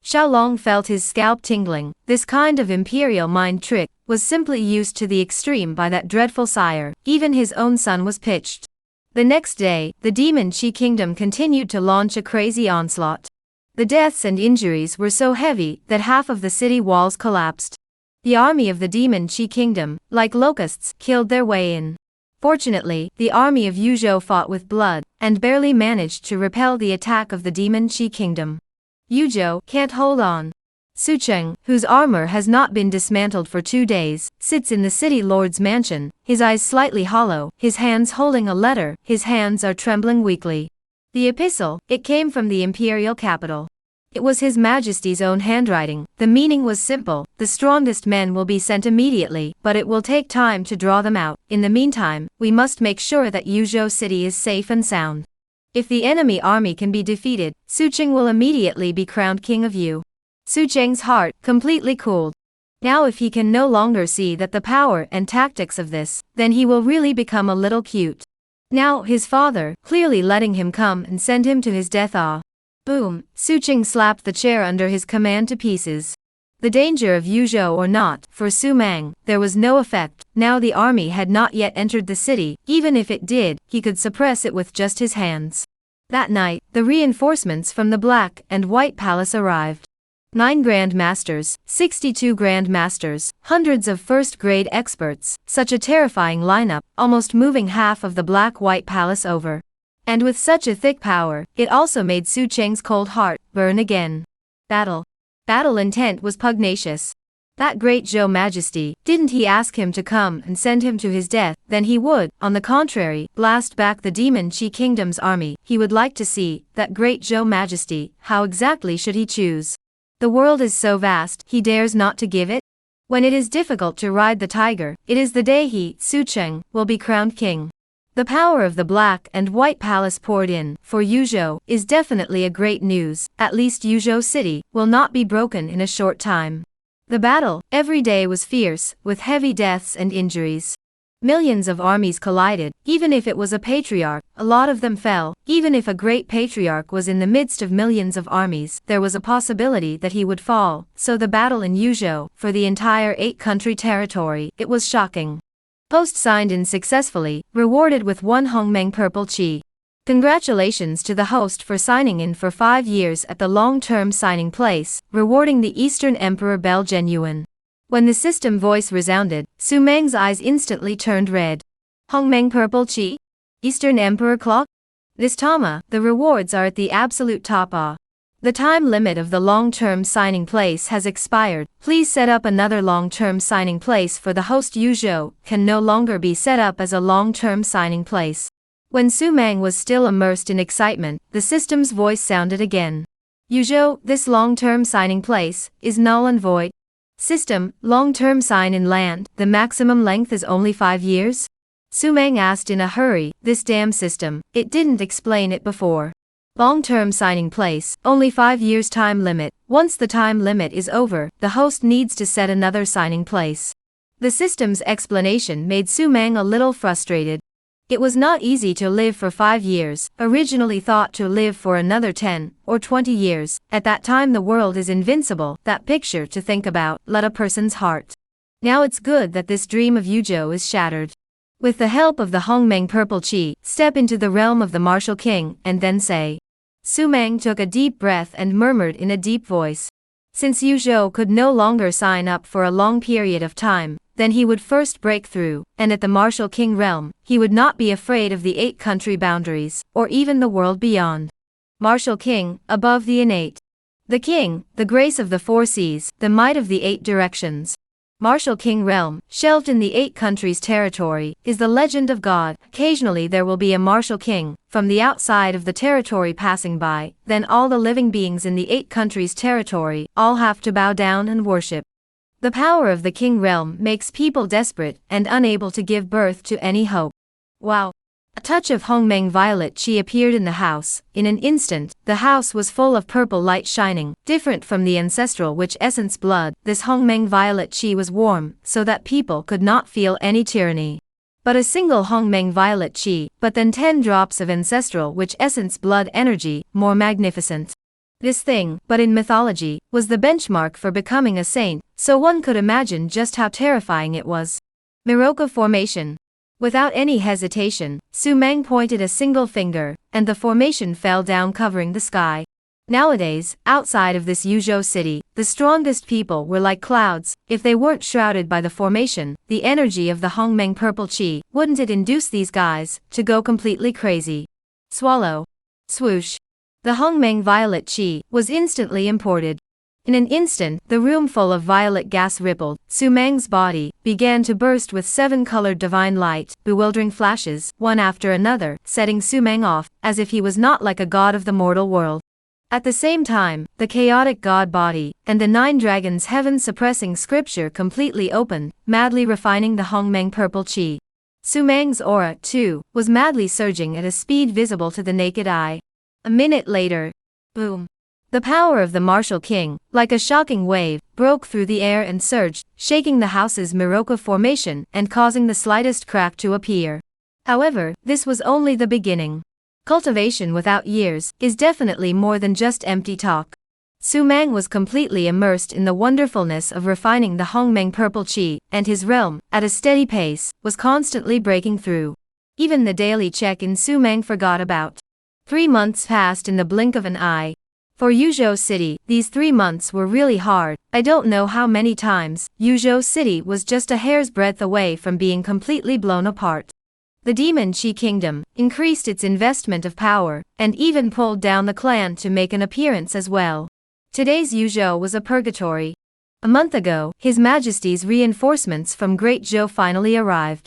Xiaolong felt his scalp tingling. This kind of imperial mind trick was simply used to the extreme by that dreadful sire. Even his own son was pitched. The next day, the Demon Qi Kingdom continued to launch a crazy onslaught. The deaths and injuries were so heavy that half of the city walls collapsed. The army of the Demon Qi Kingdom, like locusts, killed their way in. Fortunately, the army of Yuzhou fought with blood, and barely managed to repel the attack of the Demon Qi Kingdom. Yuzhou can't hold on. Su Cheng, whose armor has not been dismantled for 2 days, sits in the city lord's mansion, his eyes slightly hollow, his hands holding a letter. His hands are trembling weakly. The epistle, it came from the imperial capital. It was His Majesty's own handwriting. The meaning was simple: the strongest men will be sent immediately, but it will take time to draw them out. In the meantime, we must make sure that Yuzhou city is safe and sound. If the enemy army can be defeated, Su Cheng will immediately be crowned king of Yu. Su Cheng's heart completely cooled. Now if he can no longer see that the power and tactics of this, then he will really become a little cute. Now his father, clearly letting him come and send him to his death. Boom! Su Cheng slapped the chair under his command to pieces. The danger of Yuzhou or not, for Su Mang, there was no effect. Now the army had not yet entered the city. Even if it did, he could suppress it with just his hands. That night, the reinforcements from the Black and White Palace arrived. 9 Grand Masters, 62 Grand Masters, hundreds of first-grade experts, such a terrifying lineup, almost moving half of the Black-White Palace over. And with such a thick power, it also made Su Cheng's cold heart burn again. Battle intent was pugnacious. That great Zhou Majesty, didn't he ask him to come and send him to his death? Then he would, on the contrary, blast back the Demon Qi Kingdom's army. He would like to see that great Zhou Majesty. How exactly should he choose? The world is so vast, he dares not to give it? When it is difficult to ride the tiger, it is the day he, Su Cheng, will be crowned king. The power of the Black and White Palace poured in, for Yuzhou, is definitely a great news. At least Yuzhou city will not be broken in a short time. The battle, every day was fierce, with heavy deaths and injuries. Millions of armies collided. Even if it was a patriarch, a lot of them fell. Even if a great patriarch was in the midst of millions of armies, there was a possibility that he would fall. So the battle in Yuzhou, for the entire 8-country territory, it was shocking. Post signed in successfully, rewarded with 1 Hongmeng Purple Qi. Congratulations to the host for signing in for 5 years at the long-term signing place, rewarding the Eastern Emperor Bell Genuine. When the system voice resounded, Su Meng's eyes instantly turned red. Hongmeng Purple Qi? Eastern Emperor Clock? This Tama, the rewards are at the absolute top. The time limit of the long-term signing place has expired. Please set up another long-term signing place for the host. Yuzhou can no longer be set up as a long-term signing place. When Su Mang was still immersed in excitement, the system's voice sounded again. Yuzhou, this long-term signing place, is null and void. System, long-term sign in land, the maximum length is only 5 years? Sumang asked in a hurry. This damn system, it didn't explain it before. Long-term signing place, only 5 years time limit. Once the time limit is over, the host needs to set another signing place. The system's explanation made Sumang a little frustrated. It was not easy to live for 5 years, originally thought to live for another 10 or 20 years. At that time the world is invincible. That picture to think about, let a person's heart. Now it's good that this dream of Zhou is shattered. With the help of the Hongmeng Purple Chi, step into the realm of the Martial King, and then say. Sumang took a deep breath and murmured in a deep voice. Since Zhou could no longer sign up for a long period of time, then he would first break through, and at the Martial King realm, he would not be afraid of the 8 country boundaries, or even the world beyond. Martial King, above the innate. The King, the grace of the 4 seas, the might of the 8 directions. Martial King realm, shelved in the 8 countries territory, is the legend of God. Occasionally there will be a Martial King, from the outside of the territory passing by, then all the living beings in the 8 countries territory, all have to bow down and worship. The power of the King realm makes people desperate and unable to give birth to any hope. Wow! A touch of Hongmeng violet chi appeared in the house. In an instant, the house was full of purple light shining, different from the ancestral witch essence blood. This Hongmeng violet chi was warm, so that people could not feel any tyranny. But a single Hongmeng violet chi, but then 10 drops of ancestral witch essence blood energy, more magnificent. This thing, but in mythology, was the benchmark for becoming a saint, so one could imagine just how terrifying it was. Miroka formation. Without any hesitation, Sumang pointed a single finger, and the formation fell down covering the sky. Nowadays, outside of this Zhou city, the strongest people were like clouds. If they weren't shrouded by the formation, the energy of the Hongmeng Purple Chi, wouldn't it induce these guys to go completely crazy? Swallow. Swoosh. The Hongmeng violet chi was instantly imported. In an instant, the room full of violet gas rippled. Sumang's body began to burst with 7-colored divine light, bewildering flashes, one after another, setting Sumang off, as if he was not like a god of the mortal world. At the same time, the chaotic god body, and the 9 dragons heaven-suppressing scripture completely opened, madly refining the Hongmeng Purple Chi. Sumang's aura, too, was madly surging at a speed visible to the naked eye. A minute later, boom. The power of the Martial King, like a shocking wave, broke through the air and surged, shaking the house's Miroka formation and causing the slightest crack to appear. However, this was only the beginning. Cultivation without years is definitely more than just empty talk. Sumang was completely immersed in the wonderfulness of refining the Hongmeng Purple Chi, and his realm, at a steady pace, was constantly breaking through. Even the daily check-in Sumang forgot about. 3 months passed in the blink of an eye. For Zhou City, these 3 months were really hard. I don't know how many times. Zhou City was just a hair's breadth away from being completely blown apart. The Demon Chi Kingdom increased its investment of power, and even pulled down the clan to make an appearance as well. Today's Zhou was a purgatory. A month ago, His Majesty's reinforcements from Great Zhou finally arrived.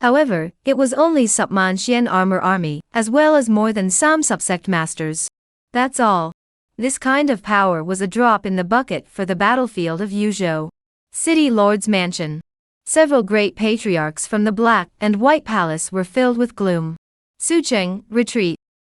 However, it was only Supman Xian armor army, as well as more than some subsect masters. That's all. This kind of power was a drop in the bucket for the battlefield of Zhou. City Lord's Mansion. Several great patriarchs from the Black and White Palace were filled with gloom. Sucheng, retreat.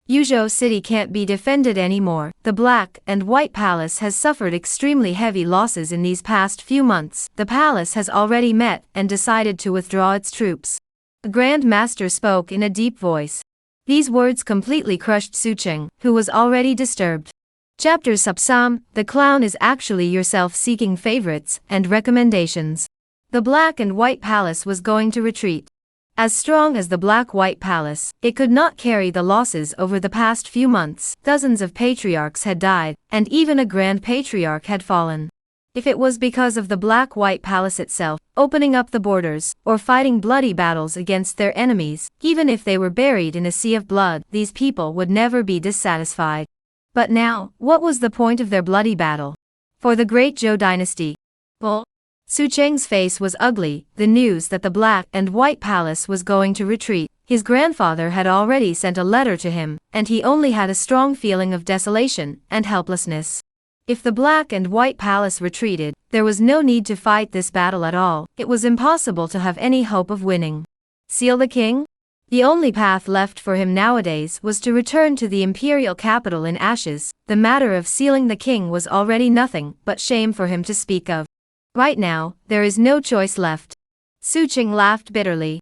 Zhou City can't be defended anymore. The Black and White Palace has suffered extremely heavy losses in these past few months. The palace has already met and decided to withdraw its troops. The Grand Master spoke in a deep voice. These words completely crushed Sucheng, who was already disturbed. Chapter Subsam, the clown is actually yourself seeking favorites and recommendations. The Black and White Palace was going to retreat. As strong as the Black-White Palace, it could not carry the losses over the past few months. Dozens of patriarchs had died, and even a Grand Patriarch had fallen. If it was because of the Black-White Palace itself, opening up the borders, or fighting bloody battles against their enemies, even if they were buried in a sea of blood, these people would never be dissatisfied. But now, what was the point of their bloody battle? For the great Zhou dynasty. Well, Sucheng's face was ugly. The news that the Black and White Palace was going to retreat. His grandfather had already sent a letter to him, and he only had a strong feeling of desolation and helplessness. If the Black and White Palace retreated, there was no need to fight this battle at all. It was impossible to have any hope of winning. Seal the king? The only path left for him nowadays was to return to the imperial capital in ashes. The matter of sealing the king was already nothing but shame for him to speak of. Right now, there is no choice left. Su Qing laughed bitterly.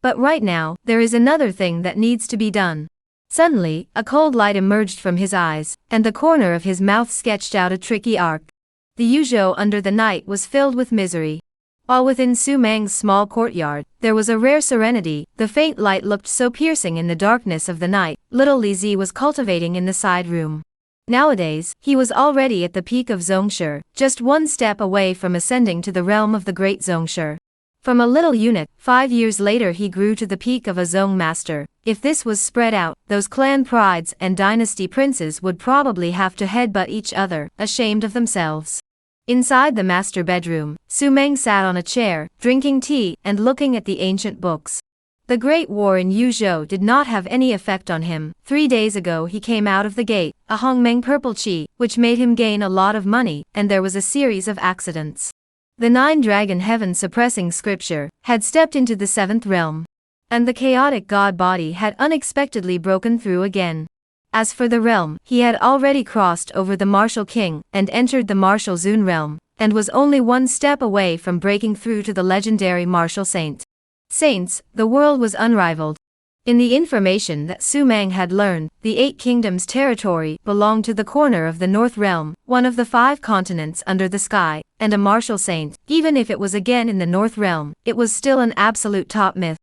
But right now, there is another thing that needs to be done. Suddenly, a cold light emerged from his eyes, and the corner of his mouth sketched out a tricky arc. The Yuzhou under the night was filled with misery. While within Su Meng's small courtyard, there was a rare serenity. The faint light looked so piercing in the darkness of the night. Little Li Zi was cultivating in the side room. Nowadays, he was already at the peak of Zhongshe, just one step away from ascending to the realm of the great Zhongshe. From a little eunuch, 5 years later he grew to the peak of a Zhong master. If this was spread out, those clan prides and dynasty princes would probably have to headbutt each other, ashamed of themselves. Inside the master bedroom, Su Meng sat on a chair, drinking tea and looking at the ancient books. The Great War in Yuzhou did not have any effect on him. 3 days ago he came out of the gate, a Hongmeng purple chi, which made him gain a lot of money, and there was a series of accidents. The 9-dragon heaven-suppressing scripture had stepped into the 7th realm. And the chaotic god body had unexpectedly broken through again. As for the realm, he had already crossed over the martial king and entered the martial Zun realm, and was only one step away from breaking through to the legendary martial saint. Saints, the world was unrivaled. In the information that Su Meng had learned, the 8 kingdoms territory belonged to the corner of the North Realm, one of the 5 continents under the sky, and a martial saint. Even if it was again in the North Realm, it was still an absolute top myth.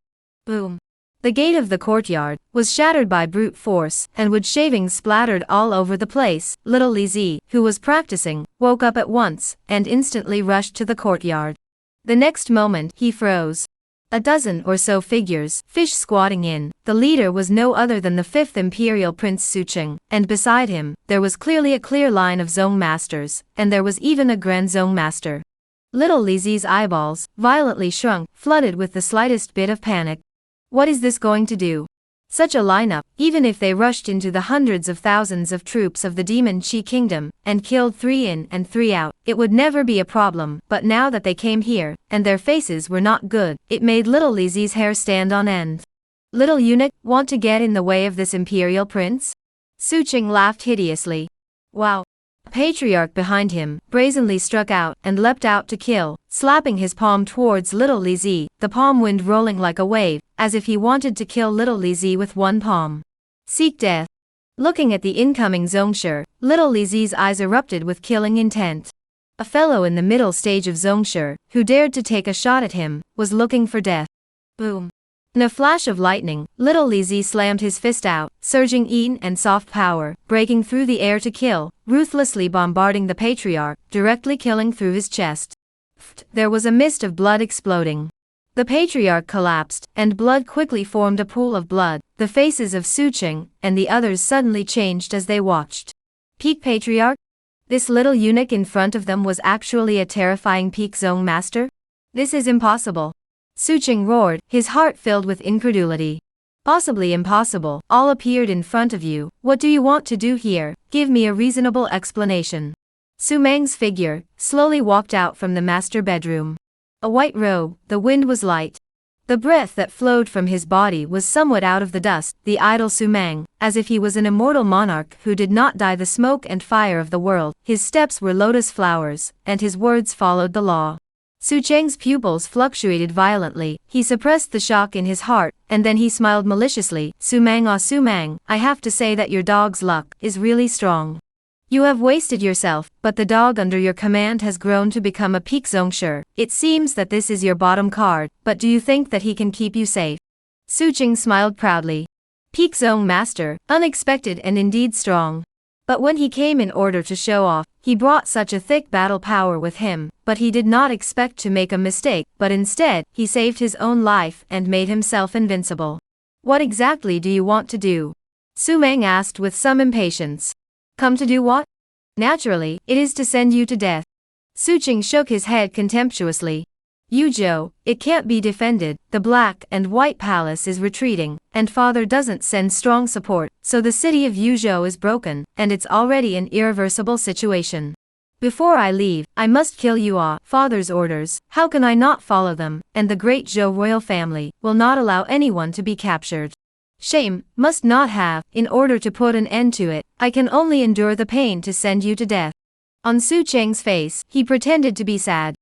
Boom. The gate of the courtyard was shattered by brute force, and wood shavings splattered all over the place. Little Li Zi, who was practicing, woke up at once, and instantly rushed to the courtyard. The next moment, he froze. A dozen or so figures, fish squatting in. The leader was no other than the 5th Imperial Prince Su Qing, and beside him, there was clearly a clear line of Zhong masters, and there was even a Grand Zhong master. Little Li Zi's eyeballs, violently shrunk, flooded with the slightest bit of panic. What is this going to do? Such a lineup, even if they rushed into the hundreds of thousands of troops of the Demon Qi Kingdom, and killed 3 in and 3 out, it would never be a problem. But now that they came here, and their faces were not good, it made little Li Zi's hair stand on end. Little eunuch, want to get in the way of this imperial prince? Su Qing laughed hideously. Wow. A patriarch behind him, brazenly struck out, and leapt out to kill, slapping his palm towards little Li Zi, the palm wind rolling like a wave, as if he wanted to kill little Li Zi with one palm. Seek death. Looking at the incoming Zhongshe, little Li Zi's eyes erupted with killing intent. A fellow in the middle stage of Zhongshe, who dared to take a shot at him, was looking for death. Boom. In a flash of lightning, little Li Zi slammed his fist out, surging Yin and soft power, breaking through the air to kill, ruthlessly bombarding the patriarch, directly killing through his chest. There was a mist of blood exploding. The patriarch collapsed, and blood quickly formed a pool of blood. The faces of Su Qing and the others suddenly changed as they watched. Peak patriarch? This little eunuch in front of them was actually a terrifying peak Zhong master? This is impossible. Su Qing roared, his heart filled with incredulity. Possibly impossible, all appeared in front of you. What do you want to do here? Give me a reasonable explanation. Su Meng's figure slowly walked out from the master bedroom. A white robe, the wind was light. The breath that flowed from his body was somewhat out of the dust, the idle Su Meng, as if he was an immortal monarch who did not die the smoke and fire of the world. His steps were lotus flowers, and his words followed the law. Su Cheng's pupils fluctuated violently. He suppressed the shock in his heart, and then he smiled maliciously. Su Meng, ah Su Meng, I have to say that your dog's luck is really strong. You have wasted yourself, but the dog under your command has grown to become a peak Zhongshe. It seems that this is your bottom card, but do you think that he can keep you safe? Su Qing smiled proudly. Peak Zhong master, unexpected and indeed strong. But when he came in order to show off, he brought such a thick battle power with him, but he did not expect to make a mistake, but instead, he saved his own life and made himself invincible. What exactly do you want to do? Su Meng asked with some impatience. Come to do what? Naturally, it is to send you to death. Su Qing shook his head contemptuously. Yuzhou, it can't be defended, the Black and White Palace is retreating, and father doesn't send strong support, so the city of Yuzhou is broken, and it's already an irreversible situation. Before I leave, I must kill you all. Father's orders, how can I not follow them, and the great Zhou royal family will not allow anyone to be captured. Shame, must not have, in order to put an end to it, I can only endure the pain to send you to death. On Su Cheng's face, he pretended to be sad.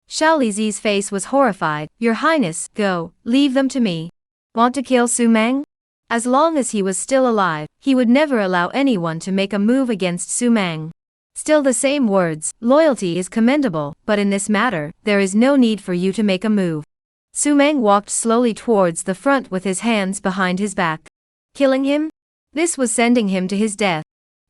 Xiao Lizi's face was horrified. Your Highness, go, leave them to me. Want to kill Su Meng? As long as he was still alive, he would never allow anyone to make a move against Su Meng. Still the same words, loyalty is commendable, but in this matter, there is no need for you to make a move. Su Meng walked slowly towards the front with his hands behind his back. Killing him? This was sending him to his death.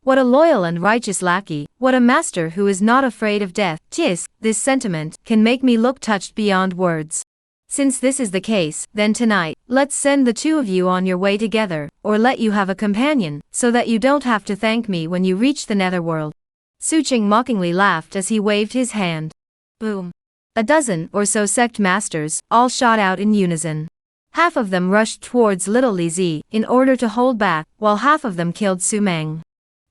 What a loyal and righteous lackey, what a master who is not afraid of death. Tis, this sentiment can make me look touched beyond words. Since this is the case, then tonight, let's send the two of you on your way together, or let you have a companion, so that you don't have to thank me when you reach the netherworld. Su Cheng mockingly laughed as he waved his hand. Boom. A dozen or so sect masters, all shot out in unison. Half of them rushed towards little Li Zi, in order to hold back, while half of them killed Su Meng.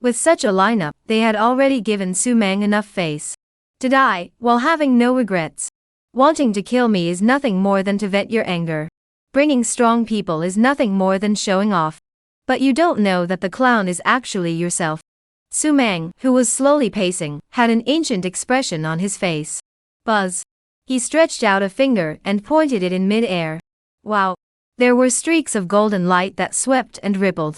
With such a lineup, they had already given Su Meng enough face to die, while having no regrets. Wanting to kill me is nothing more than to vent your anger. Bringing strong people is nothing more than showing off. But you don't know that the clown is actually yourself. Su Meng, who was slowly pacing, had an ancient expression on his face. Buzz. He stretched out a finger and pointed it in mid-air. Wow. There were streaks of golden light that swept and rippled.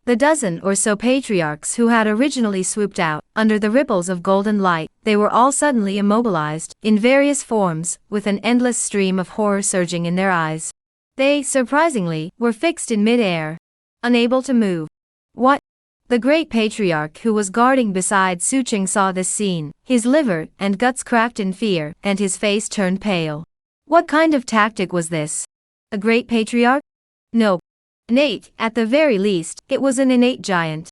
The dozen or so patriarchs who had originally swooped out, under the ripples of golden light, they were all suddenly immobilized, in various forms, with an endless stream of horror surging in their eyes. They, surprisingly, were fixed in mid-air. Unable to move. What? The great patriarch who was guarding beside Su Cheng saw this scene, his liver and guts cracked in fear, and his face turned pale. What kind of tactic was this? A great patriarch? No. Innate, at the very least, it was an innate giant.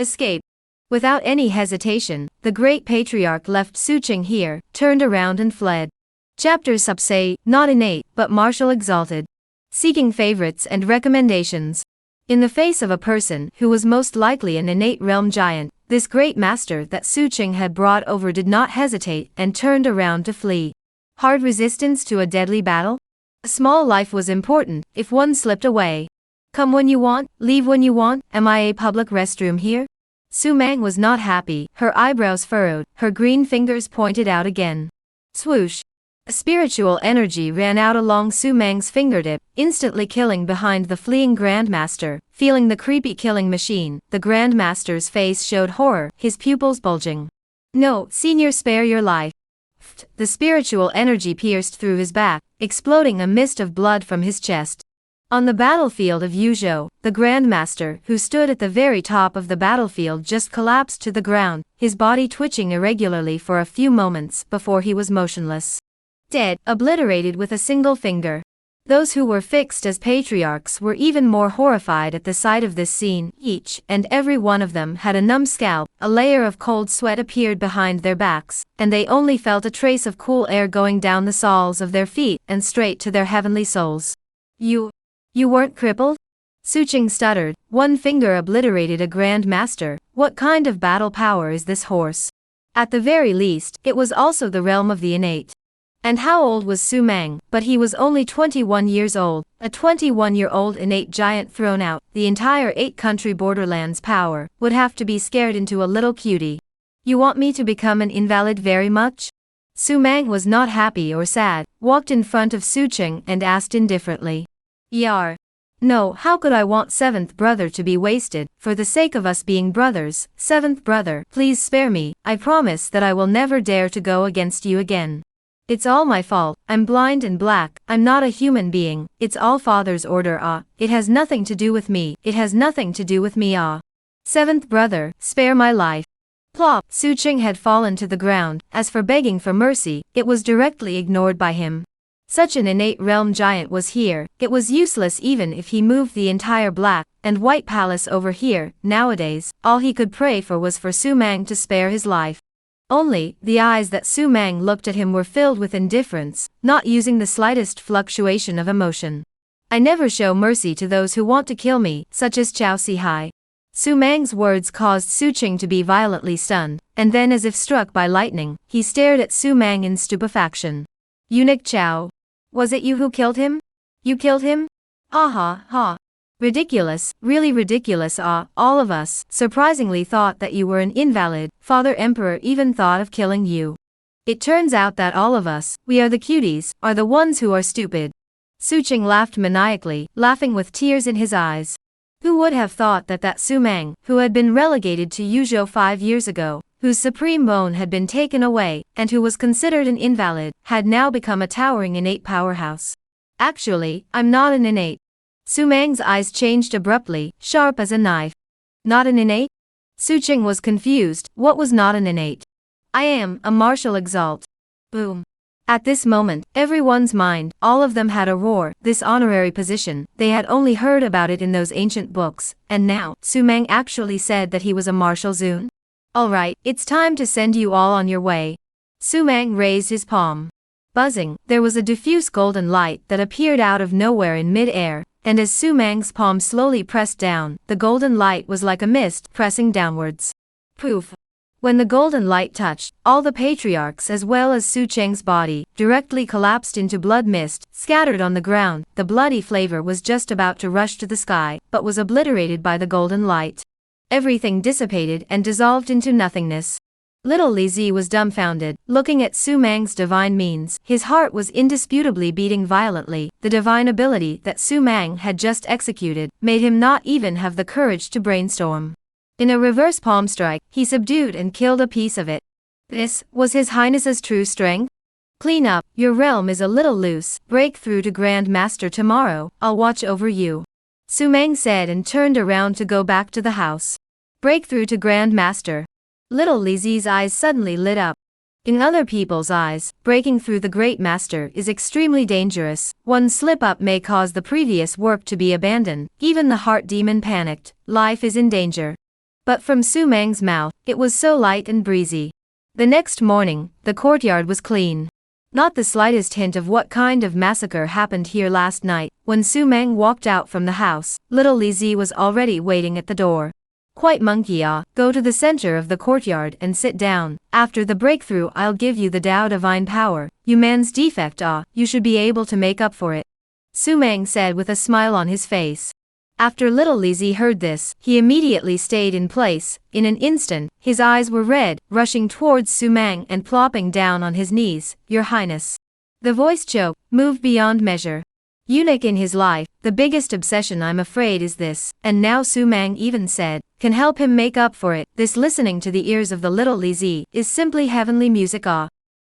Escape. Without any hesitation, the great patriarch left Su Cheng here, turned around and fled. Chapter sub say, not innate, but martial exalted. Seeking favorites and recommendations. In the face of a person who was most likely an innate realm giant, this great master that Su Cheng had brought over did not hesitate and turned around to flee. Hard resistance to a deadly battle? A small life was important, if one slipped away. Come when you want, leave when you want, am I a public restroom here? Su Meng was not happy, her eyebrows furrowed, her green fingers pointed out again. Swoosh. A spiritual energy ran out along Su Meng's fingertip, instantly killing behind the fleeing Grandmaster. Feeling the creepy killing machine, the Grandmaster's face showed horror, his pupils bulging. No, Senior, spare your life. The spiritual energy pierced through his back, exploding a mist of blood from his chest. On the battlefield of Yuzhou, the Grandmaster, who stood at the very top of the battlefield, just collapsed to the ground, his body twitching irregularly for a few moments before he was motionless. Dead, obliterated with a single finger. Those who were fixed as patriarchs were even more horrified at the sight of this scene. Each and every one of them had a numb scalp, a layer of cold sweat appeared behind their backs, and they only felt a trace of cool air going down the soles of their feet and straight to their heavenly souls. You weren't crippled? Su Cheng stuttered, one finger obliterated a Grand Master. What kind of battle power is this horse? At the very least, it was also the realm of the innate. And how old was Su Meng? But he was only 21 years old, a 21-year-old innate giant thrown out, the entire 8-country borderlands power, would have to be scared into a little cutie. You want me to become an invalid very much? Su Meng was not happy or sad, walked in front of Su Cheng and asked indifferently. Yar. No, how could I want 7th brother to be wasted, for the sake of us being brothers, 7th brother, please spare me, I promise that I will never dare to go against you again. It's all my fault, I'm blind and black, I'm not a human being, it's all father's order it has nothing to do with me, it has nothing to do with me 7th brother, spare my life. Plop, Su Cheng had fallen to the ground, as for begging for mercy, it was directly ignored by him. Such an innate realm giant was here, it was useless even if he moved the entire black and white palace over here. Nowadays, all he could pray for was for Su Meng to spare his life. Only, the eyes that Su Meng looked at him were filled with indifference, not using the slightest fluctuation of emotion. I never show mercy to those who want to kill me, such as Chao Si Hai. Su Mang's words caused Su Qing to be violently stunned, and then as if struck by lightning, he stared at Su Mang in stupefaction. Eunuch Chow. Was it you who killed him? You killed him? Ah ha. Ridiculous, really ridiculous. All of us, surprisingly, thought that you were an invalid. Father Emperor even thought of killing you. It turns out that all of us, we are the cuties, are the ones who are stupid. Su Qing laughed maniacally, laughing with tears in his eyes. Who would have thought that Su Mang, who had been relegated to Yuzhou 5 years ago, whose supreme bone had been taken away, and who was considered an invalid, had now become a towering innate powerhouse. Actually, I'm not an innate. Su Mang's eyes changed abruptly, sharp as a knife. Not an innate? Su Qing was confused. What was not an innate? I am a martial exalt. Boom. At this moment, everyone's mind, all of them had a roar. This honorary position, they had only heard about it in those ancient books, and now, Su Mang actually said that he was a martial Zun. Alright, it's time to send you all on your way. Su Mang raised his palm. Buzzing, there was a diffuse golden light that appeared out of nowhere in mid-air, and as Su Mang's palm slowly pressed down, the golden light was like a mist pressing downwards. Poof. When the golden light touched, all the patriarchs as well as Su Qing's body, directly collapsed into blood mist, scattered on the ground. The bloody flavor was just about to rush to the sky, but was obliterated by the golden light. Everything dissipated and dissolved into nothingness. Little Li Zi was dumbfounded, looking at Su Mang's divine means. His heart was indisputably beating violently. The divine ability that Su Mang had just executed made him not even have the courage to brainstorm. In a reverse palm strike, he subdued and killed a piece of it. This was His Highness's true strength? Clean up, your realm is a little loose. Break through to Grand Master tomorrow, I'll watch over you. Su Mang said and turned around to go back to the house. Break through to Grand Master. Little Li Zi's eyes suddenly lit up. In other people's eyes, breaking through the Great Master is extremely dangerous. One slip-up may cause the previous work to be abandoned. Even the heart demon panicked. Life is in danger. But from Su Mang's mouth, it was so light and breezy. The next morning, the courtyard was clean. Not the slightest hint of what kind of massacre happened here last night. When Su Mang walked out from the house, little Li Zi was already waiting at the door. Quite monkey go to the center of the courtyard and sit down. After the breakthrough I'll give you the Tao divine power. You man's defect you should be able to make up for it. Su Mang said with a smile on his face. After little Li Zi heard this, he immediately stayed in place. In an instant, his eyes were red, rushing towards Su Mang and plopping down on his knees. Your Highness. The voice choked, moved beyond measure. Eunuch in his life, the biggest obsession I'm afraid is this, and now Su Mang even said, can help him make up for it. This listening to the ears of the little Li Zi is simply heavenly music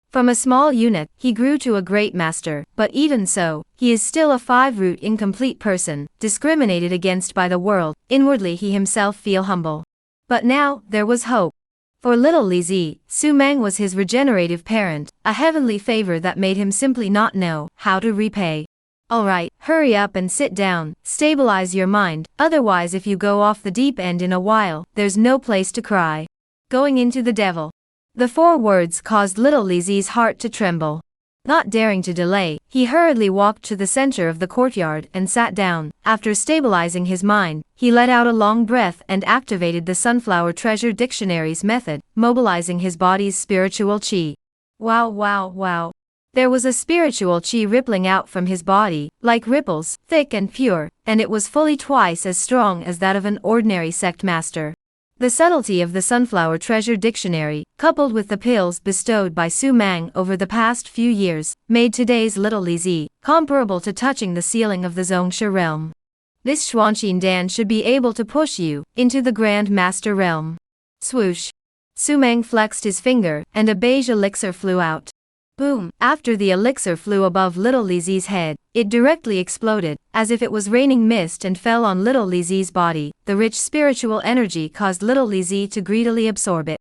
From a small eunuch, he grew to a great master, but even so, he is still a 5-root incomplete person, discriminated against by the world. Inwardly he himself feel humble. But now, there was hope. For little Li Zi, Su Mang was his regenerative parent, a heavenly favor that made him simply not know how to repay. Alright, hurry up and sit down, stabilize your mind, otherwise if you go off the deep end in a while, there's no place to cry. Going into the devil. The 4 words caused little Li Zi's heart to tremble. Not daring to delay, he hurriedly walked to the center of the courtyard and sat down. After stabilizing his mind, he let out a long breath and activated the Sunflower Treasure Dictionary's method, mobilizing his body's spiritual chi. Wow. There was a spiritual chi rippling out from his body, like ripples, thick and pure, and it was fully twice as strong as that of an ordinary sect master. The subtlety of the Sunflower Treasure Dictionary, coupled with the pills bestowed by Su Mang over the past few years, made today's little Li Zi comparable to touching the ceiling of the Zhongsha realm. This Xuanqin Dan should be able to push you into the Grand Master realm. Swoosh. Su Mang flexed his finger, and a beige elixir flew out. Boom! After the elixir flew above little Li Zi's head, it directly exploded, as if it was raining mist and fell on little Li Zi's body. The rich spiritual energy caused little Li Zi to greedily absorb it.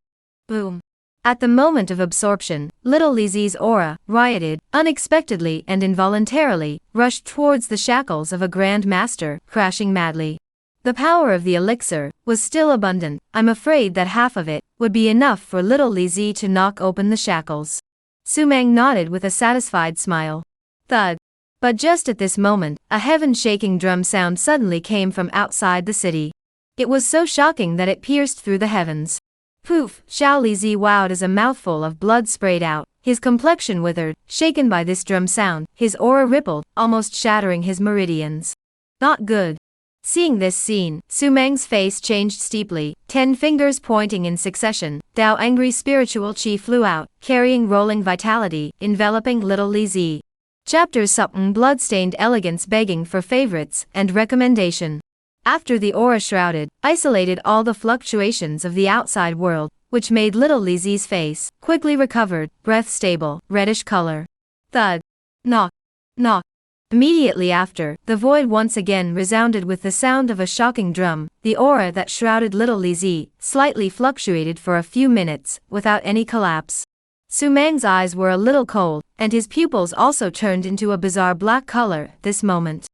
Boom! At the moment of absorption, little Li Zi's aura rioted, unexpectedly and involuntarily, rushed towards the shackles of a Grand Master, crashing madly. The power of the elixir was still abundant. I'm afraid that half of it would be enough for little Li Zi to knock open the shackles. Su Mang nodded with a satisfied smile. Thud. But just at this moment, a heaven-shaking drum sound suddenly came from outside the city. It was so shocking that it pierced through the heavens. Poof! Xiao Lizi wowed as a mouthful of blood sprayed out. His complexion withered, shaken by this drum sound, his aura rippled, almost shattering his meridians. Not good. Seeing this scene, Su Meng's face changed steeply, 10 fingers pointing in succession. Dao angry spiritual chi flew out, carrying rolling vitality, enveloping little Li Zi. Chapter something bloodstained elegance begging for favorites and recommendation. After the aura shrouded, isolated all the fluctuations of the outside world, which made little Li Zi's face, quickly recovered, breath stable, reddish color. Thud. Knock. Knock. Immediately after, the void once again resounded with the sound of a shocking drum. The aura that shrouded little Li Zi slightly fluctuated for a few minutes, without any collapse. Su Meng's eyes were a little cold, and his pupils also turned into a bizarre black color at this moment.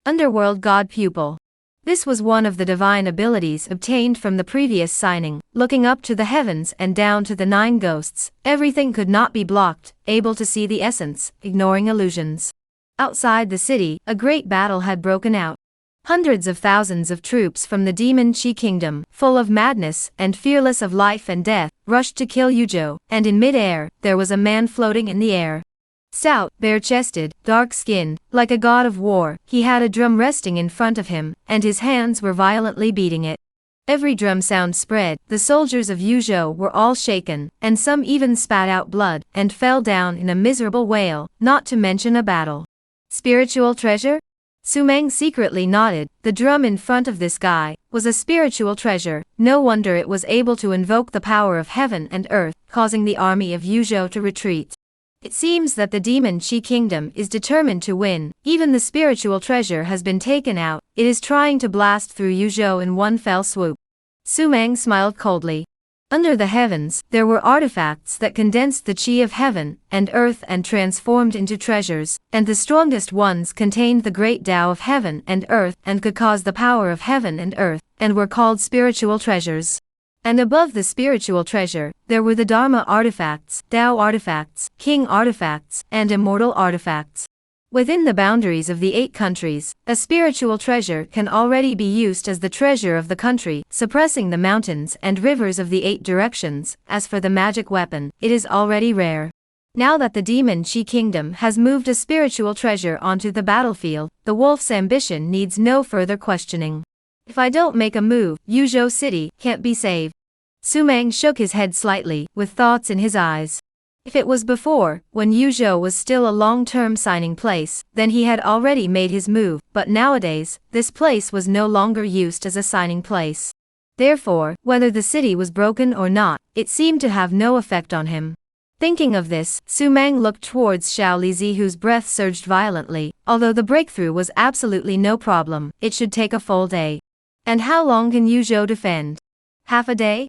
Underworld God Pupil. This was one of the divine abilities obtained from the previous signing, looking up to the heavens and down to the 9 ghosts. Everything could not be blocked, able to see the essence, ignoring illusions. Outside the city, a great battle had broken out. Hundreds of thousands of troops from the demon Qi kingdom, full of madness and fearless of life and death, rushed to kill Zhou, and in mid-air, there was a man floating in the air. Stout, bare-chested, dark-skinned, like a god of war, he had a drum resting in front of him, and his hands were violently beating it. Every drum sound spread, the soldiers of Zhou were all shaken, and some even spat out blood, and fell down in a miserable wail, not to mention a battle. Spiritual treasure? Su Meng secretly nodded. The drum in front of this guy was a spiritual treasure. No wonder it was able to invoke the power of heaven and earth, causing the army of Zhou to retreat. It seems that the demon Qi kingdom is determined to win. Even the spiritual treasure has been taken out. It is trying to blast through Zhou in one fell swoop. Su Meng smiled coldly. Under the heavens, there were artifacts that condensed the Qi of heaven and earth and transformed into treasures, and the strongest ones contained the great Tao of heaven and earth and could cause the power of heaven and earth, and were called spiritual treasures. And above the spiritual treasure, there were the Dharma artifacts, Tao artifacts, King artifacts, and immortal artifacts. Within the boundaries of the 8 countries, a spiritual treasure can already be used as the treasure of the country, suppressing the mountains and rivers of the 8 directions. As for the magic weapon, it is already rare. Now that the demon Qi kingdom has moved a spiritual treasure onto the battlefield, the wolf's ambition needs no further questioning. If I don't make a move, Zhou City can't be saved. Su Meng shook his head slightly, with thoughts in his eyes. If it was before, when Zhou was still a long-term signing place, then he had already made his move, but nowadays, this place was no longer used as a signing place. Therefore, whether the city was broken or not, it seemed to have no effect on him. Thinking of this, Su Meng looked towards Xiao Lizi, whose breath surged violently. Although the breakthrough was absolutely no problem, it should take a full day. And how long can Zhou defend? Half a day?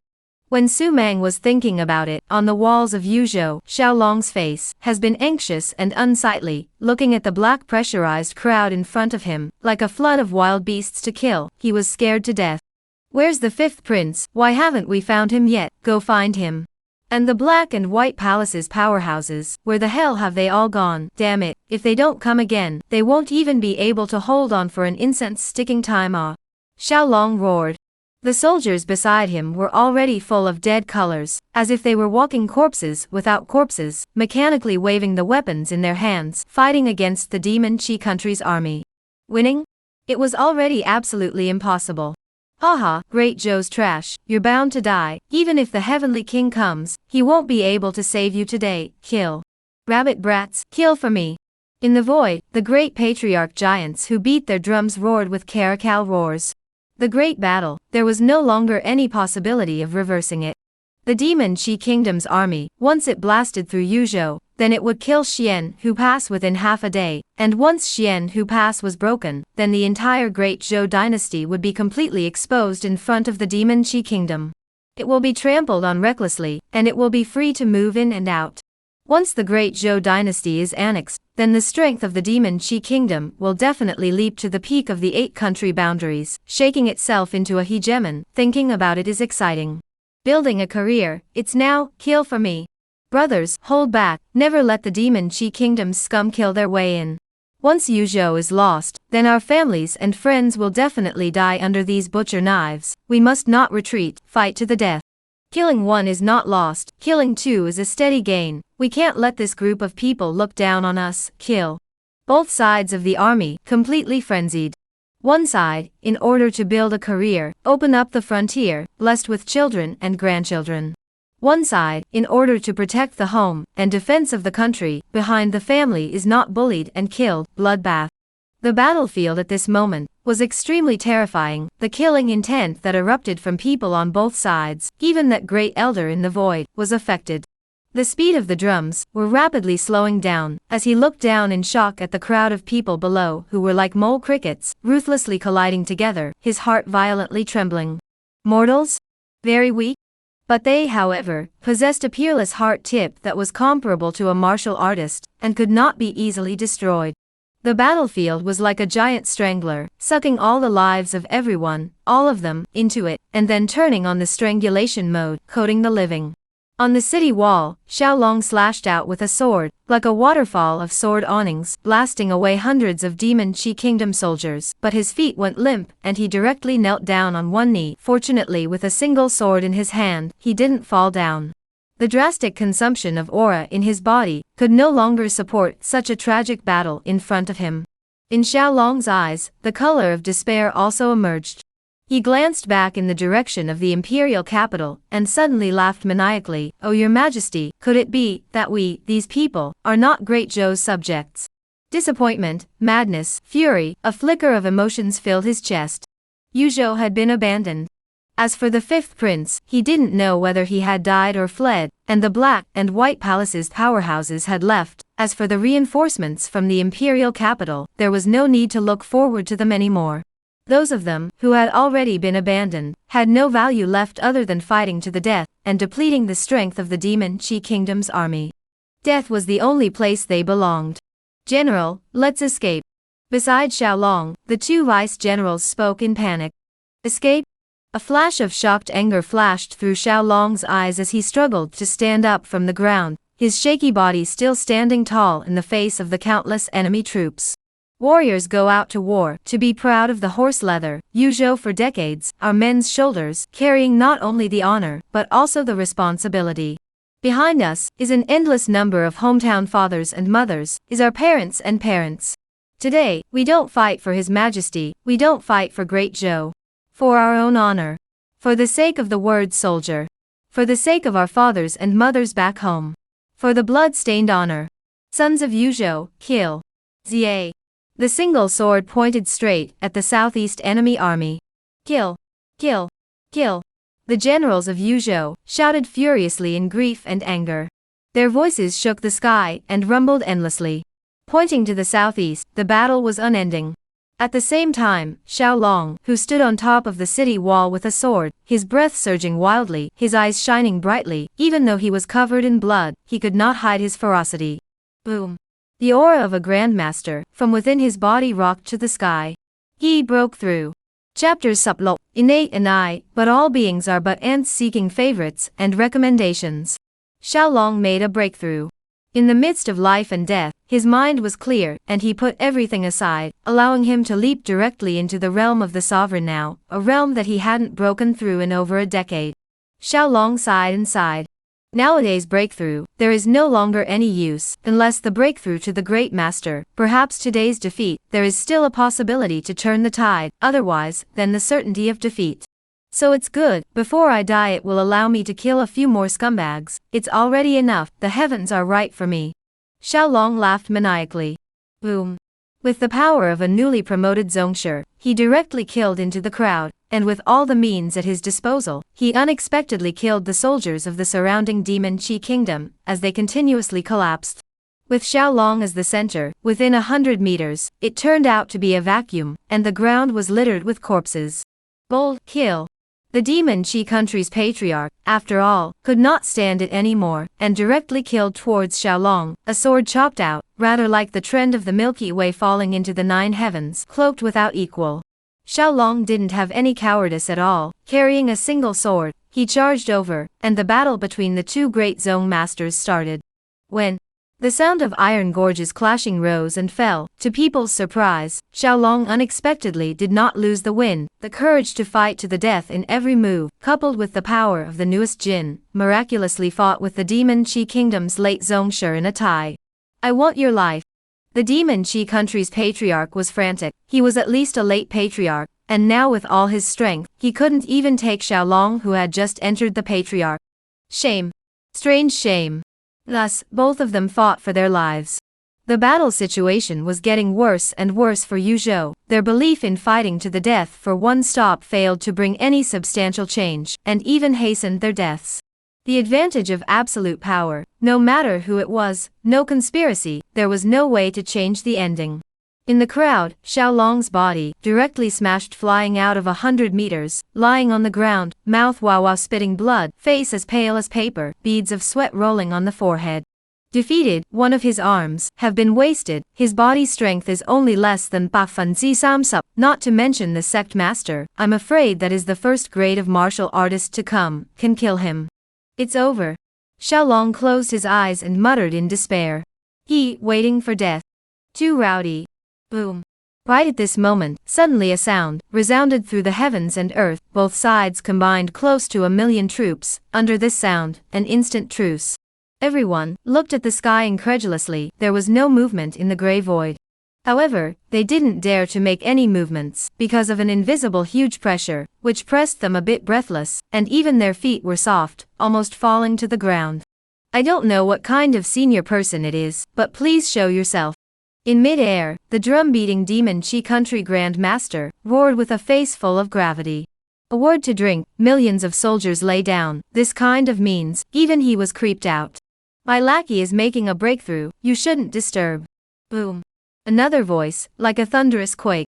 When Su Meng was thinking about it, on the walls of Zhou, Xiaolong's face has been anxious and unsightly, looking at the black pressurized crowd in front of him, like a flood of wild beasts to kill. He was scared to death. Where's the 5th prince? Why haven't we found him yet? Go find him. And the black and white palaces powerhouses, where the hell have they all gone? Damn it, if they don't come again, they won't even be able to hold on for an incense-sticking time off. Xiaolong roared. The soldiers beside him were already full of dead colors, as if they were walking corpses without corpses, mechanically waving the weapons in their hands, fighting against the demon Qi country's army. Winning? It was already absolutely impossible. Haha, great Zhou's trash, you're bound to die. Even if the heavenly king comes, he won't be able to save you today. Kill. Rabbit brats, kill for me. In the void, the great patriarch giants who beat their drums roared with caracal roars. The great battle, there was no longer any possibility of reversing it. The demon Qi kingdom's army, once it blasted through Zhou, then it would kill Xian Hu Pass within half a day, and once Xian Hu Pass was broken, then the entire great Zhou dynasty would be completely exposed in front of the demon Qi kingdom. It will be trampled on recklessly, and it will be free to move in and out. Once the great Zhou dynasty is annexed, then the strength of the demon Qi kingdom will definitely leap to the peak of the 8-country boundaries, shaking itself into a hegemon. Thinking about it is exciting. Building a career, it's now, kill for me. Brothers, hold back, never let the demon Qi kingdom's scum kill their way in. Once Zhou is lost, then our families and friends will definitely die under these butcher knives. We must not retreat, fight to the death. Killing one is not lost, killing two is a steady gain. We can't let this group of people look down on us. Kill. Both sides of the army, completely frenzied. One side, in order to build a career, open up the frontier, blessed with children and grandchildren. One side, in order to protect the home and defense of the country, behind the family is not bullied and killed, bloodbath. The battlefield at this moment was extremely terrifying, the killing intent that erupted from people on both sides, even that great elder in the void, was affected. The speed of the drums were rapidly slowing down, as he looked down in shock at the crowd of people below who were like mole crickets, ruthlessly colliding together, his heart violently trembling. Mortals? Very weak? But they, however, possessed a peerless heart tip that was comparable to a martial artist, and could not be easily destroyed. The battlefield was like a giant strangler, sucking all the lives of everyone, all of them, into it, and then turning on the strangulation mode, coating the living. On the city wall, Xiaolong slashed out with a sword, like a waterfall of sword awnings, blasting away hundreds of Demon Chi Kingdom soldiers, but his feet went limp, and he directly knelt down on one knee. Fortunately, with a single sword in his hand, he didn't fall down. The drastic consumption of aura in his body could no longer support such a tragic battle in front of him. In Xiaolong's eyes, the color of despair also emerged. He glanced back in the direction of the imperial capital, and suddenly laughed maniacally. "Oh, your majesty, could it be that we, these people, are not great Zhou's subjects?" Disappointment, madness, fury, a flicker of emotions filled his chest. Zhou had been abandoned. As for the fifth prince, he didn't know whether he had died or fled, and the black and white palaces' powerhouses had left. As for the reinforcements from the imperial capital, there was no need to look forward to them anymore. Those of them, who had already been abandoned, had no value left other than fighting to the death, and depleting the strength of the Demon Chi Kingdom's army. Death was the only place they belonged. "General, let's escape." Beside Xiaolong, the two vice-generals spoke in panic. "Escape?" A flash of shocked anger flashed through Xiaolong's eyes as he struggled to stand up from the ground, his shaky body still standing tall in the face of the countless enemy troops. Warriors go out to war to be proud of the horse leather, Zhou for decades, our men's shoulders, carrying not only the honor, but also the responsibility. Behind us is an endless number of hometown fathers and mothers, is our parents and parents. Today, we don't fight for His Majesty, we don't fight for great Zhou. For our own honor. For the sake of the word soldier. For the sake of our fathers and mothers back home. For the blood-stained honor. Sons of Zhou, kill. Zia. The single sword pointed straight at the southeast enemy army. Kill. Kill. Kill. The generals of Zhou shouted furiously in grief and anger. Their voices shook the sky and rumbled endlessly. Pointing to the southeast, the battle was unending. At the same time, Xiaolong, who stood on top of the city wall with a sword, his breath surging wildly, his eyes shining brightly, even though he was covered in blood, he could not hide his ferocity. Boom. The aura of a grandmaster, from within his body rocked to the sky. He broke through. Chapters Sublot, innate and I, but all beings are but ants seeking favorites and recommendations. Xiaolong made a breakthrough. In the midst of life and death, his mind was clear, and he put everything aside, allowing him to leap directly into the realm of the sovereign now, a realm that he hadn't broken through in over a decade. Xiaolong sighed and sighed. Nowadays breakthrough, there is no longer any use, unless the breakthrough to the great master, perhaps today's defeat, there is still a possibility to turn the tide, otherwise, than the certainty of defeat. So it's good, before I die it will allow me to kill a few more scumbags, it's already enough, the heavens are right for me. Xiaolong laughed maniacally. Boom. With the power of a newly promoted Zhongsher, he directly killed into the crowd, and with all the means at his disposal, he unexpectedly killed the soldiers of the surrounding Demon Chi Kingdom, as they continuously collapsed. With Xiaolong as the center, within 100 meters, it turned out to be a vacuum, and the ground was littered with corpses. Bold kill. The Demon Chi country's patriarch, after all, could not stand it anymore, and directly killed towards Xiaolong, a sword chopped out, rather like the trend of the Milky Way falling into the 9 heavens, cloaked without equal. Xiaolong didn't have any cowardice at all, carrying a single sword, he charged over, and the battle between the two great Zhong masters started. When The sound of iron gorges clashing rose and fell. To people's surprise, Xiaolong unexpectedly did not lose the wind. The courage to fight to the death in every move, coupled with the power of the newest Jin, miraculously fought with the Demon Qi Kingdom's late Zhongshe in a tie. I want your life. The Demon Qi country's patriarch was frantic. He was at least a late patriarch, and now with all his strength, he couldn't even take Xiaolong who had just entered the patriarch. Shame. Strange shame. Thus, both of them fought for their lives. The battle situation was getting worse and worse for Zhou. Their belief in fighting to the death for one stop failed to bring any substantial change, and even hastened their deaths. The advantage of absolute power, no matter who it was, no conspiracy, there was no way to change the ending. In the crowd, Xiaolong's body, directly smashed flying out of 100 meters, lying on the ground, mouth wow spitting blood, face as pale as paper, beads of sweat rolling on the forehead. Defeated, one of his arms, have been wasted, his body strength is only less than Bafanzi Samsup, not to mention the sect master, I'm afraid that is the first grade of martial artist to come, can kill him. It's over. Xiaolong closed his eyes and muttered in despair. He, waiting for death. Too rowdy. Boom. Right at this moment, suddenly a sound resounded through the heavens and earth, both sides combined close to 1 million troops. Under this sound, an instant truce. Everyone looked at the sky incredulously. There was no movement in the grey void. However, they didn't dare to make any movements, because of an invisible huge pressure, which pressed them a bit breathless, and even their feet were soft, almost falling to the ground. I don't know what kind of senior person it is, but please show yourself. In mid-air, the drum-beating Demon Qi Country Grand Master roared with a face full of gravity. A word to drink, millions of soldiers lay down, this kind of means, even he was creeped out. My lackey is making a breakthrough, you shouldn't disturb. Boom. Another voice, like a thunderous quake.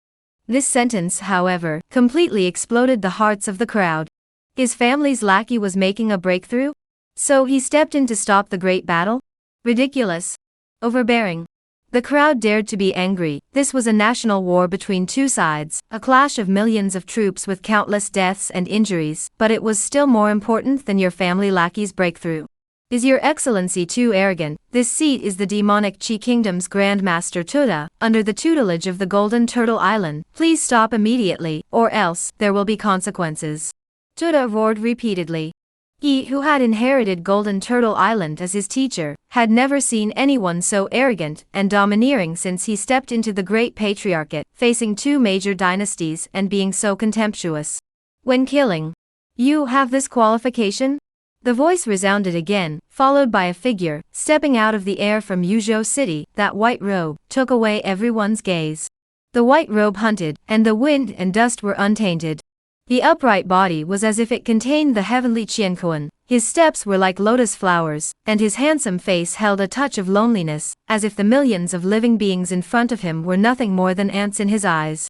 This sentence, however, completely exploded the hearts of the crowd. His family's lackey was making a breakthrough? So he stepped in to stop the great battle? Ridiculous. Overbearing. The crowd dared to be angry. This was a national war between two sides, a clash of millions of troops with countless deaths and injuries, but it was still more important than your family lackey's breakthrough. Is your excellency too arrogant? This seat is the demonic Qi Kingdom's Grand Master Tuda, under the tutelage of the Golden Turtle Island. Please stop immediately, or else, there will be consequences. Tuda roared repeatedly. He, who had inherited Golden Turtle Island as his teacher, had never seen anyone so arrogant and domineering since he stepped into the Great Patriarchate, facing two major dynasties and being so contemptuous. When killing, you have this qualification? The voice resounded again, followed by a figure, stepping out of the air from Yuzhou City. That white robe took away everyone's gaze. The white robe hunted, and the wind and dust were untainted. The upright body was as if it contained the heavenly Qianquan. His steps were like lotus flowers, and his handsome face held a touch of loneliness, as if the millions of living beings in front of him were nothing more than ants in his eyes.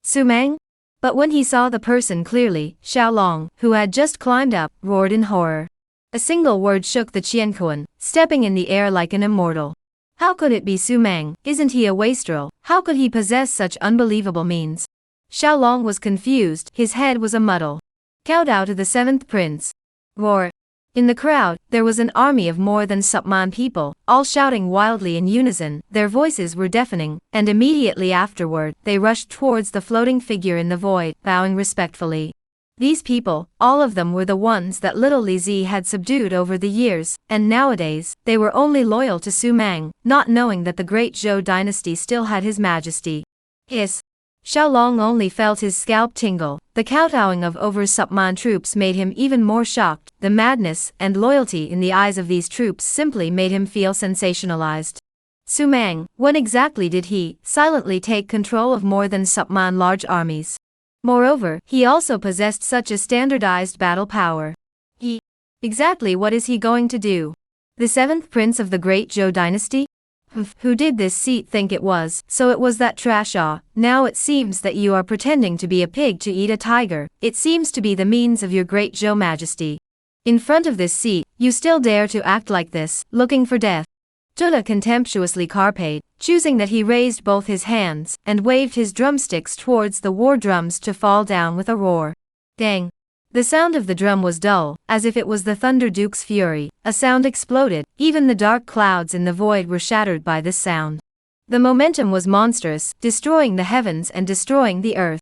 Sumang? But when he saw the person clearly, Xiaolong, who had just climbed up, roared in horror. A single word shook the Qianquan, stepping in the air like an immortal. How could it be Sumang? Isn't he a wastrel? How could he possess such unbelievable means? Xiaolong was confused, his head was a muddle. Kowtow to the seventh prince. Roar. In the crowd, there was an army of more than Supman people, all shouting wildly in unison. Their voices were deafening, and immediately afterward, they rushed towards the floating figure in the void, bowing respectfully. These people, all of them were the ones that little Li Zi had subdued over the years, and nowadays, they were only loyal to Sumang, not knowing that the great Zhou dynasty still had his majesty. Hiss. Xiaolong only felt his scalp tingle. The kowtowing of over Supman troops made him even more shocked. The madness and loyalty in the eyes of these troops simply made him feel sensationalized. Sumang, when exactly did he silently take control of more than Supman large armies? Moreover, he also possessed such a standardized battle power. Exactly what is he going to do? The seventh prince of the great Zhou dynasty? Who did this seat think it was? So it was that trashaw. Now it seems that you are pretending to be a pig to eat a tiger. It seems to be the means of your great Zhou majesty. In front of this seat, you still dare to act like this, looking for death. Tuda contemptuously carped, choosing that he raised both his hands, and waved his drumsticks towards the war drums to fall down with a roar. Dang! The sound of the drum was dull, as if it was the Thunder Duke's fury. A sound exploded, even the dark clouds in the void were shattered by this sound. The momentum was monstrous, destroying the heavens and destroying the earth.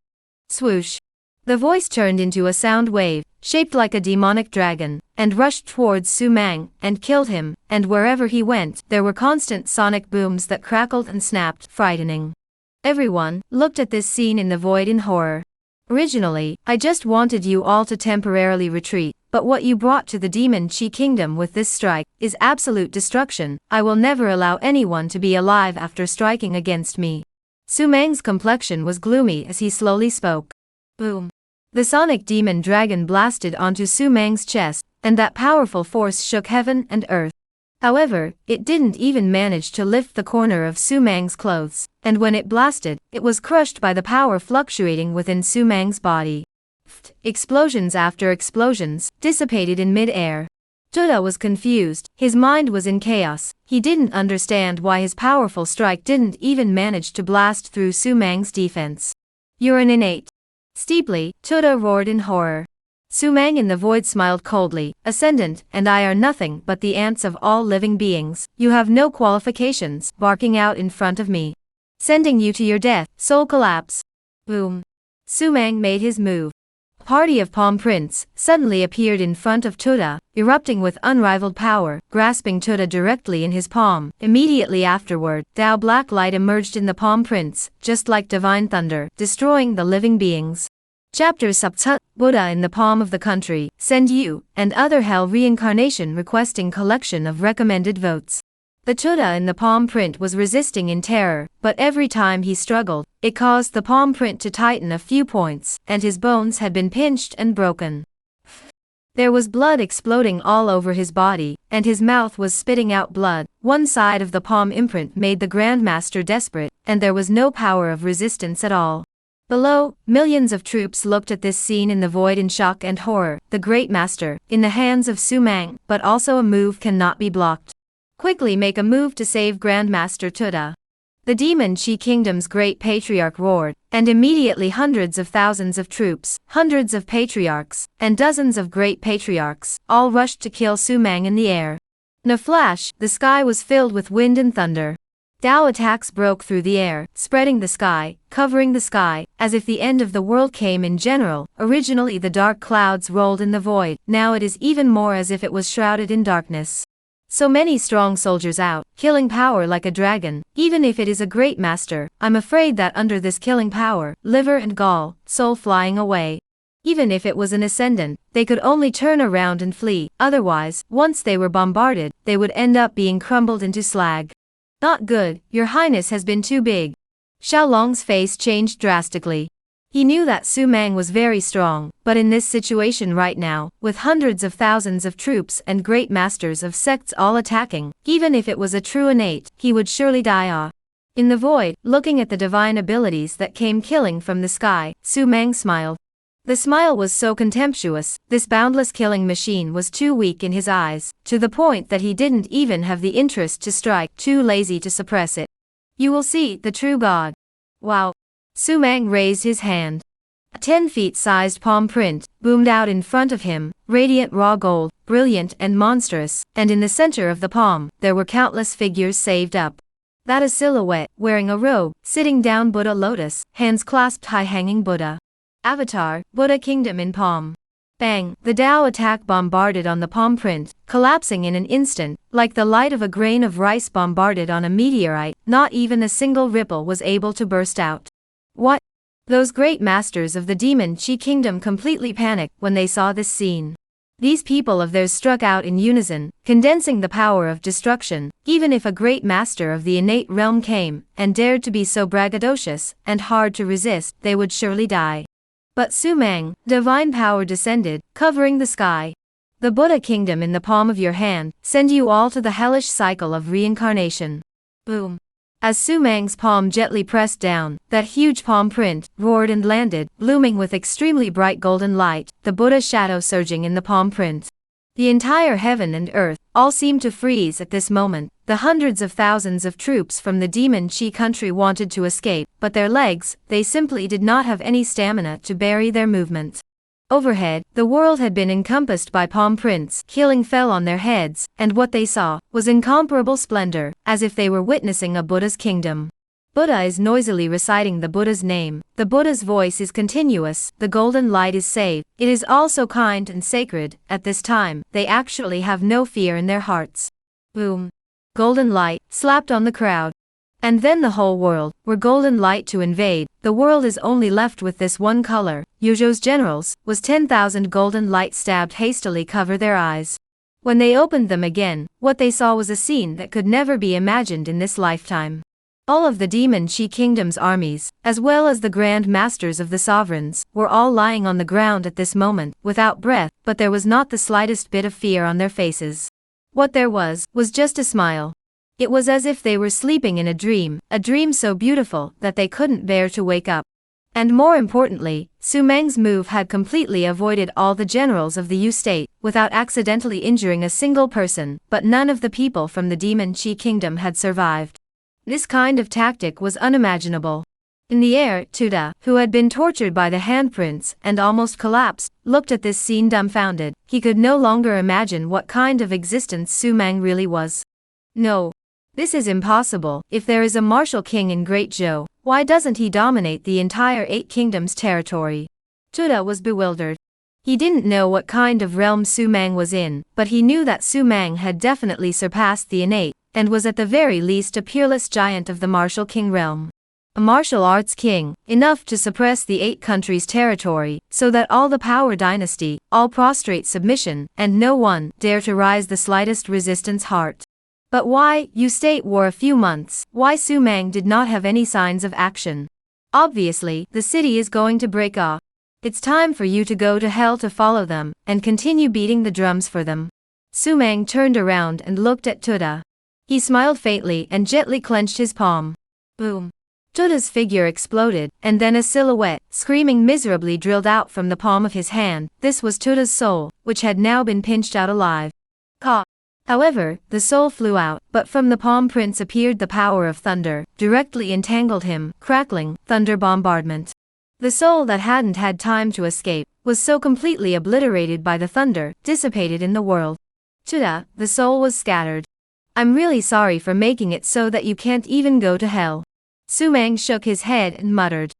Swoosh! The voice turned into a sound wave, shaped like a demonic dragon, and rushed towards Su Mang, and killed him, and wherever he went, there were constant sonic booms that crackled and snapped, frightening. Everyone looked at this scene in the void in horror. Originally, I just wanted you all to temporarily retreat, but what you brought to the Demon Chi Kingdom with this strike is absolute destruction. I will never allow anyone to be alive after striking against me. Su Mang's complexion was gloomy as he slowly spoke. Boom. The sonic demon dragon blasted onto Su Mang's chest, and that powerful force shook heaven and earth. However, it didn't even manage to lift the corner of Su Mang's clothes, and when it blasted, it was crushed by the power fluctuating within Su Mang's body. Explosions after explosions dissipated in mid-air. Tuda was confused, his mind was in chaos. He didn't understand why his powerful strike didn't even manage to blast through Su Mang's defense. You're an innate. Steeply, Tuda roared in horror. Su Mang in the void smiled coldly. Ascendant and I are nothing but the ants of all living beings. You have no qualifications, barking out in front of me. Sending you to your death, soul collapse. Boom. Su Mang made his move. A party of palm prints suddenly appeared in front of Tuda, erupting with unrivaled power, grasping Tuda directly in his palm. Immediately afterward, Dao black light emerged in the palm prints, just like divine thunder, destroying the living beings. Chapter Subtut, Buddha in the palm of the country, send you, and other hell reincarnation requesting collection of recommended votes. The Tuda in the palm print was resisting in terror, but every time he struggled, it caused the palm print to tighten a few points, and his bones had been pinched and broken. There was blood exploding all over his body, and his mouth was spitting out blood. One side of the palm imprint made the Grandmaster desperate, and there was no power of resistance at all. Below, millions of troops looked at this scene in the void in shock and horror. The Great Master, in the hands of Su Mang, but also a move cannot be blocked. Quickly make a move to save Grandmaster Tuda. The Demon Chi Kingdom's great patriarch roared, and immediately hundreds of thousands of troops, hundreds of patriarchs, and dozens of great patriarchs, all rushed to kill Su Mang in the air. In a flash, the sky was filled with wind and thunder. Dao attacks broke through the air, spreading the sky, covering the sky, as if the end of the world came in general. Originally the dark clouds rolled in the void, now it is even more as if it was shrouded in darkness. So many strong soldiers out, killing power like a dragon, even if it is a great master. I'm afraid that under this killing power, liver and gall, soul flying away. Even if it was an ascendant, they could only turn around and flee, otherwise, once they were bombarded, they would end up being crumbled into slag. Not good, your highness has been too big. Xiaolong's face changed drastically. He knew that Su Mang was very strong, but in this situation right now, with hundreds of thousands of troops and great masters of sects all attacking, even if it was a true innate, he would surely die. In the void, looking at the divine abilities that came killing from the sky, Su Mang smiled. The smile was so contemptuous, this boundless killing machine was too weak in his eyes, to the point that he didn't even have the interest to strike, too lazy to suppress it. You will see the true God. Wow. Su Mang raised his hand. A 10-feet-sized palm print boomed out in front of him, radiant raw gold, brilliant and monstrous, and in the center of the palm, there were countless figures saved up. That a silhouette, wearing a robe, sitting down Buddha lotus, hands clasped high hanging Buddha. Avatar, Buddha Kingdom in palm. Bang! The Dao attack bombarded on the palm print, collapsing in an instant, like the light of a grain of rice bombarded on a meteorite. Not even a single ripple was able to burst out. What? Those great masters of the Demon Chi Kingdom completely panicked when they saw this scene. These people of theirs struck out in unison, condensing the power of destruction. Even if a great master of the innate realm came, and dared to be so braggadocious, and hard to resist, they would surely die. But Su Mang, divine power descended, covering the sky. The Buddha Kingdom in the palm of your hand, send you all to the hellish cycle of reincarnation. Boom. As Su Mang's palm gently pressed down, that huge palm print roared and landed, blooming with extremely bright golden light, the Buddha's shadow surging in the palm print. The entire heaven and earth all seemed to freeze at this moment. The hundreds of thousands of troops from the Demon Chi country wanted to escape, but their legs, they simply did not have any stamina to bury their movement. Overhead, the world had been encompassed by palm prints, healing fell on their heads, and what they saw was incomparable splendor, as if they were witnessing a Buddha's kingdom. Buddha is noisily reciting the Buddha's name, the Buddha's voice is continuous, the golden light is saved, it is all so kind and sacred. At this time, they actually have no fear in their hearts. Boom. Golden light, slapped on the crowd. And then the whole world, were golden light to invade, the world is only left with this one color. Yuzhou's generals, was 10,000 golden light stabbed hastily cover their eyes. When they opened them again, what they saw was a scene that could never be imagined in this lifetime. All of the demon Qi kingdom's armies, as well as the grand masters of the sovereigns, were all lying on the ground at this moment, without breath, but there was not the slightest bit of fear on their faces. What there was just a smile. It was as if they were sleeping in a dream so beautiful that they couldn't bear to wake up. And more importantly, Su Meng's move had completely avoided all the generals of the Yu state, without accidentally injuring a single person, but none of the people from the demon Qi kingdom had survived. This kind of tactic was unimaginable. In the air, Tuda, who had been tortured by the handprints and almost collapsed, looked at this scene dumbfounded. He could no longer imagine what kind of existence Su Meng really was. No. This is impossible. If there is a martial king in Great Zhou, why doesn't he dominate the entire 8 kingdoms territory? Tuda was bewildered. He didn't know what kind of realm Su Meng was in, but he knew that Su Meng had definitely surpassed the innate, and was at the very least a peerless giant of the martial king realm. A martial arts king, enough to suppress the 8 countries' territory, so that all the power dynasty, all prostrate submission, and no one dare to rise the slightest resistance heart. But why, Yu state war a few months, why Su Meng did not have any signs of action? Obviously, the city is going to break off. It's time for you to go to hell to follow them, and continue beating the drums for them. Su Meng turned around and looked at Tuda. He smiled faintly and gently clenched his palm. Boom. Tuda's figure exploded, and then a silhouette, screaming miserably, drilled out from the palm of his hand. This was Tuda's soul, which had now been pinched out alive. Ka. However, the soul flew out, but from the palm prints appeared the power of thunder, directly entangled him, crackling, thunder bombardment. The soul that hadn't had time to escape, was so completely obliterated by the thunder, dissipated in the world. Tuda, the soul was scattered. I'm really sorry for making it so that you can't even go to hell. Su Meng shook his head and muttered.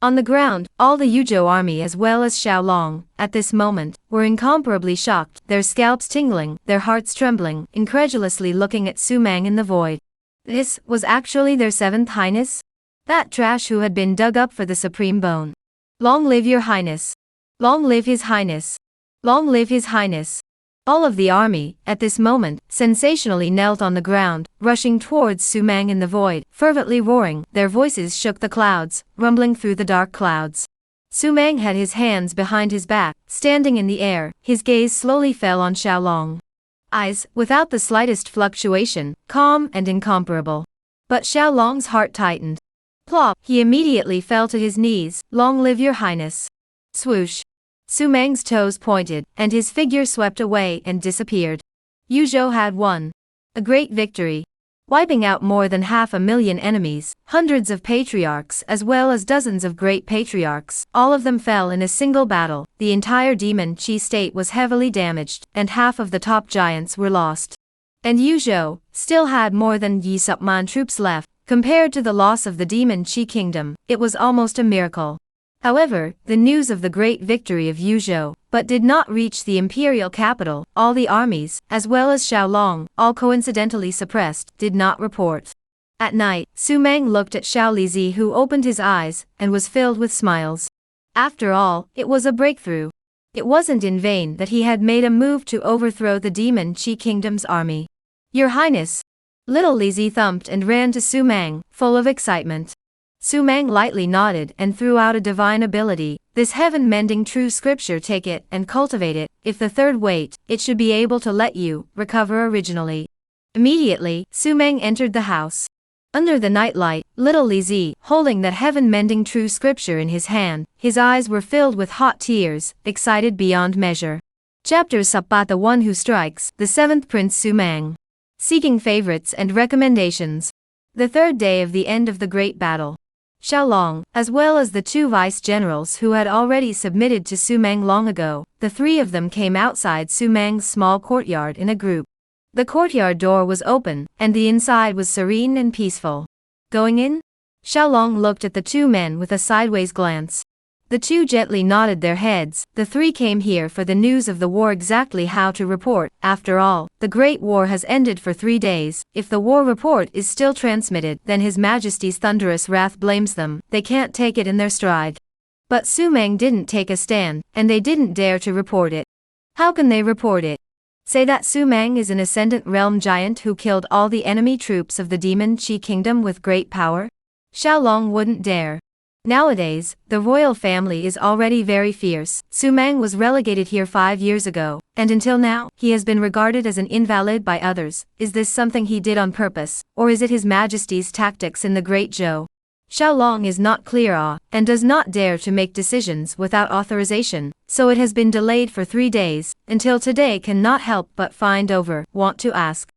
On the ground, all the Yuzhou army as well as Xiaolong, at this moment, were incomparably shocked, their scalps tingling, their hearts trembling, incredulously looking at Su Meng in the void. This was actually their 7th highness? That trash who had been dug up for the supreme bone. Long live your highness. Long live his highness. Long live his highness. All of the army, at this moment, sensationally knelt on the ground, rushing towards Su Meng in the void, fervently roaring, their voices shook the clouds, rumbling through the dark clouds. Su Meng had his hands behind his back, standing in the air, his gaze slowly fell on Xiaolong. Eyes, without the slightest fluctuation, calm and incomparable. But Xiaolong's heart tightened. Plop, he immediately fell to his knees. Long live your highness. Swoosh. Su Meng's toes pointed, and his figure swept away and disappeared. Yuzhou had won. A great victory. Wiping out more than 500,000 enemies, hundreds of patriarchs as well as dozens of great patriarchs, all of them fell in a single battle, the entire demon Qi state was heavily damaged, and half of the top giants were lost. And Yuzhou still had more than Yi-Supman troops left. Compared to the loss of the demon Qi kingdom, it was almost a miracle. However, the news of the great victory of Yuzhou, but did not reach the imperial capital. All the armies, as well as Xiaolong, all coincidentally suppressed, did not report. At night, Su Meng looked at Xiao Lizi, who opened his eyes, and was filled with smiles. After all, it was a breakthrough. It wasn't in vain that he had made a move to overthrow the demon Qi kingdom's army. Your Highness! Little Lizi thumped and ran to Su Meng, full of excitement. Su Meng lightly nodded and threw out a divine ability. This heaven-mending true scripture, take it and cultivate it. If the third weight, it should be able to let you recover originally. Immediately, Su Meng entered the house. Under the nightlight, little Lizi, holding that heaven-mending true scripture in his hand, his eyes were filled with hot tears, excited beyond measure. Chapters Sabbat, the one who strikes, the 7th Prince Su Meng. Seeking favorites and recommendations. The 3rd day of the end of the great battle. Xiaolong, as well as the two vice-generals who had already submitted to Su Meng long ago, the three of them came outside Su Meng's small courtyard in a group. The courtyard door was open, and the inside was serene and peaceful. Going in? Xiaolong looked at the two men with a sideways glance. The two gently nodded their heads. The three came here for the news of the war, exactly how to report. After all, the Great War has ended for 3 days. If the war report is still transmitted, then His Majesty's thunderous wrath blames them. They can't take it in their stride. But Su Meng didn't take a stand, and they didn't dare to report it. How can they report it? Say that Su Meng is an ascendant realm giant who killed all the enemy troops of the Demon Qi Kingdom with great power? Xiaolong wouldn't dare. Nowadays, the royal family is already very fierce. Su Meng was relegated here 5 years ago, and until now, he has been regarded as an invalid by others. Is this something he did on purpose, or is it His Majesty's tactics in the Great Zhou? Xiaolong is not clear and does not dare to make decisions without authorization, so it has been delayed for 3 days, until today cannot help but want to ask.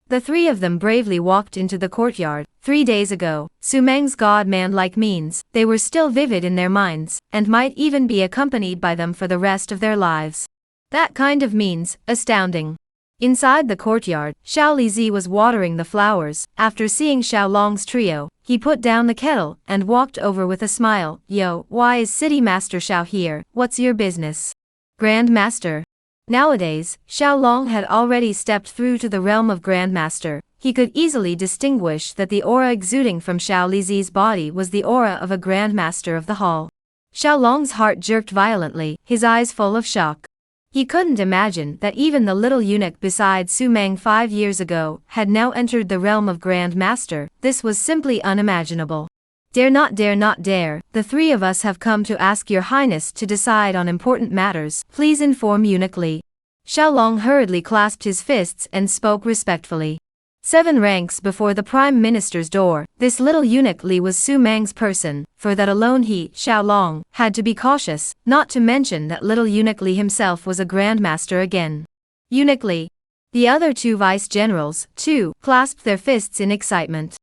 The three of them bravely walked into the courtyard. 3 days ago, Su Meng's god-man-like means, they were still vivid in their minds, and might even be accompanied by them for the rest of their lives. That kind of means, astounding. Inside the courtyard, Xiao Lizi was watering the flowers. After seeing Xiaolong's trio, he put down the kettle and walked over with a smile. Yo, why is City Master Xiao here? What's your business? Grand Master. Nowadays, Xiaolong had already stepped through to the realm of Grand Master. He could easily distinguish that the aura exuding from Xiao Lizi's body was the aura of a Grand Master of the Hall. Xiaolong's heart jerked violently, his eyes full of shock. He couldn't imagine that even the little eunuch beside Su Meng 5 years ago had now entered the realm of Grand Master. This was simply unimaginable. Dare not dare, the three of us have come to ask your highness to decide on important matters. Please inform eunuch Li. Xiaolong hurriedly clasped his fists and spoke respectfully. 7 ranks before the Prime Minister's door, this little eunuch Li was Su Meng's person. For that alone he, Xiaolong, had to be cautious, not to mention that little eunuch Li himself was a Grand Master again. Eunuch Li. The other 2 vice-generals, too, clasped their fists in excitement.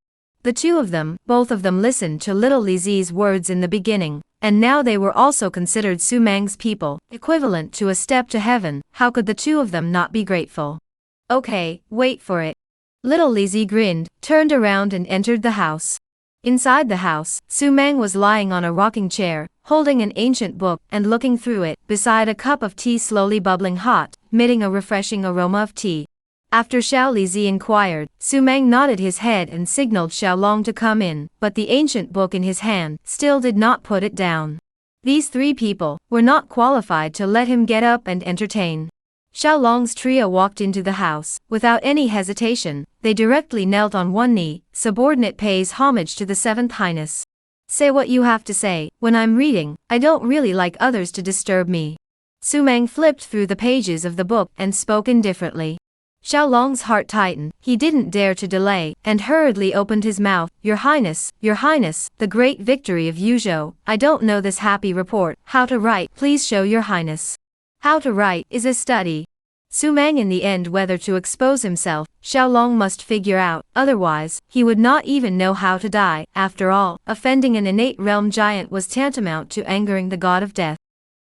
The 2 of them, both of them listened to little Lizi's words in the beginning, and now they were also considered Su Meng's people, equivalent to a step to heaven. How could the 2 of them not be grateful? Okay, wait for it. Little Lizi grinned, turned around and entered the house. Inside the house, Su Meng was lying on a rocking chair, holding an ancient book and looking through it, beside a cup of tea slowly bubbling hot, emitting a refreshing aroma of tea. After Xiao Lizi inquired, Su Meng nodded his head and signaled Xiaolong to come in, but the ancient book in his hand still did not put it down. These 3 people were not qualified to let him get up and entertain. Xiaolong's trio walked into the house. Without any hesitation, they directly knelt on one knee. Subordinate pays homage to the 7th Highness. Say what you have to say. When I'm reading, I don't really like others to disturb me. Su Meng flipped through the pages of the book and spoke indifferently. Xiaolong's heart tightened. He didn't dare to delay, and hurriedly opened his mouth. Your Highness, the great victory of Yuzhou. I don't know this happy report. How to write, please show your Highness. How to write is a study. Su Meng in the end whether to expose himself, Xiaolong must figure out, otherwise, he would not even know how to die. After all, offending an innate realm giant was tantamount to angering the god of death.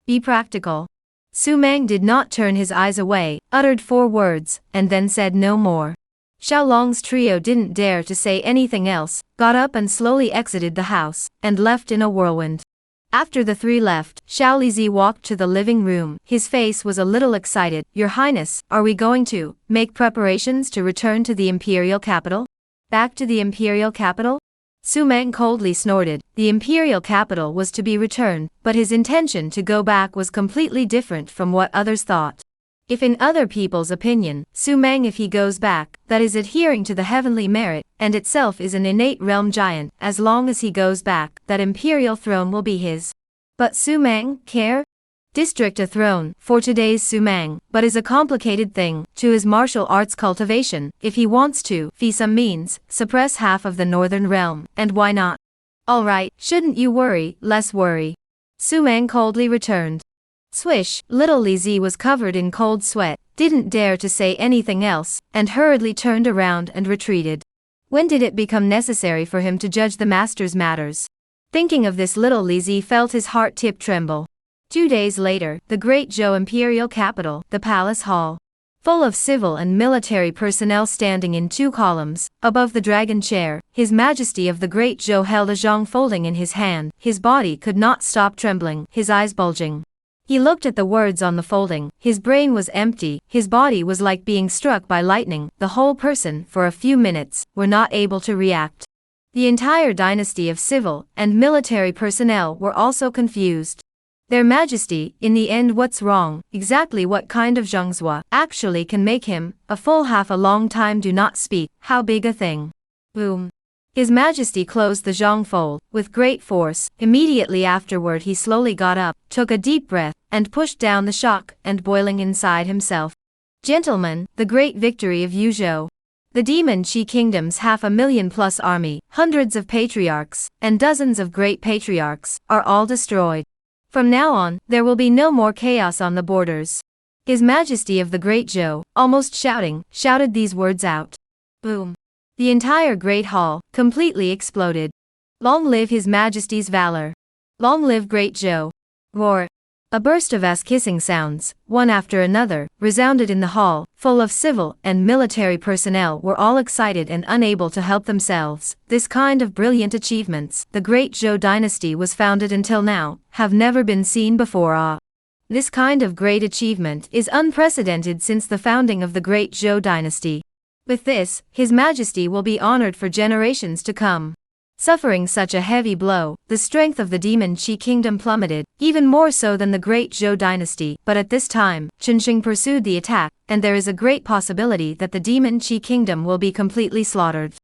Be practical. Su Meng did not turn his eyes away, uttered 4 words, and then said no more. Xiaolong's trio didn't dare to say anything else, got up and slowly exited the house, and left in a whirlwind. After the 3 left, Xiao Lizi walked to the living room. His face was a little excited. Your Highness, are we going to make preparations to return to the Imperial capital? Back to the Imperial capital? Su Meng coldly snorted. The Imperial capital was to be returned, but his intention to go back was completely different from what others thought. If in other people's opinion, Su Meng if he goes back, that is adhering to the heavenly merit, and itself is an innate realm giant, as long as he goes back, that imperial throne will be his. But Su Meng, care? District a throne, for today's Su Meng, but is a complicated thing, to his martial arts cultivation, if he wants to, via some means, suppress half of the northern realm, and why not? Alright, shouldn't you worry, less worry. Su Meng coldly returned. Swish, little Lizi was covered in cold sweat, didn't dare to say anything else, and hurriedly turned around and retreated. When did it become necessary for him to judge the master's matters? Thinking of this, little Lizzie felt his heart tip tremble. 2 days later, the great Zhou imperial capital, the palace hall, full of civil and military personnel standing in 2 columns, above the dragon chair, His Majesty of the Great Zhou held a zhang folding in his hand. His body could not stop trembling, his eyes bulging. He looked at the words on the folding, his brain was empty, his body was like being struck by lightning. The whole person, for a few minutes, were not able to react. The entire dynasty of civil and military personnel were also confused. Their Majesty, in the end, what's wrong? Exactly what kind of zhangzhua actually can make him a full half a long time do not speak? How big a thing? Boom. His Majesty closed the zhang fold with great force. Immediately afterward he slowly got up, took a deep breath, and pushed down the shock and boiling inside himself. Gentlemen, the great victory of Zhou. The demon Qi kingdom's 500,000+ army, hundreds of patriarchs, and dozens of great patriarchs, are all destroyed. From now on, there will be no more chaos on the borders. His Majesty of the Great Zhou, almost shouted these words out. Boom. The entire great hall completely exploded. Long live His Majesty's valor. Long live Great Zhou. Roar. A burst of ass-kissing sounds, one after another, resounded in the hall, full of civil and military personnel were all excited and unable to help themselves. This kind of brilliant achievements, the great Zhou dynasty was founded until now, have never been seen before. This kind of great achievement is unprecedented since the founding of the great Zhou dynasty. With this, His Majesty will be honored for generations to come. Suffering such a heavy blow, the strength of the demon Qi kingdom plummeted, even more so than the great Zhou dynasty. But at this time, Chengxing pursued the attack, and there is a great possibility that the demon Qi kingdom will be completely slaughtered.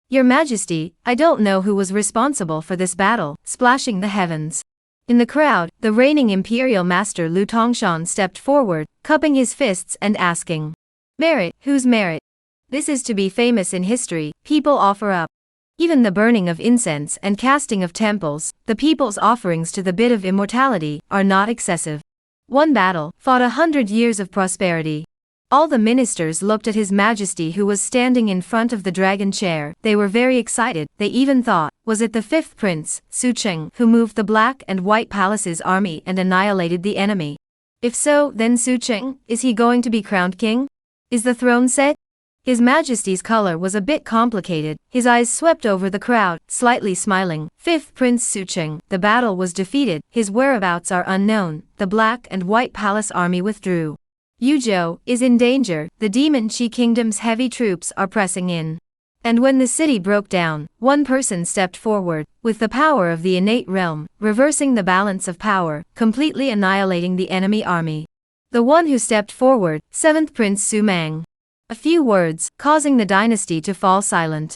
Your Majesty, I don't know who was responsible for this battle, splashing the heavens. In the crowd, the reigning imperial master Lu Tongshan stepped forward, cupping his fists and asking, "Merit, whose merit? This is to be famous in history." People offer up. Even the burning of incense and casting of temples, the people's offerings to the bit of immortality, are not excessive. One battle fought 100 years of prosperity. All the ministers looked at His Majesty who was standing in front of the dragon chair. They were very excited. They even thought, was it the 5th prince, Su Cheng, who moved the Black and White Palace's army and annihilated the enemy? If so, then Su Cheng, is he going to be crowned king? Is the throne set? His Majesty's color was a bit complicated. His eyes swept over the crowd, slightly smiling. 5th Prince Su Cheng, the battle was defeated. His whereabouts are unknown. The Black and White Palace army withdrew. Zhou is in danger. The demon Qi kingdom's heavy troops are pressing in. And when the city broke down, one person stepped forward, with the power of the innate realm, reversing the balance of power, completely annihilating the enemy army. The one who stepped forward, 7th Prince Su Mang. A few words, causing the dynasty to fall silent.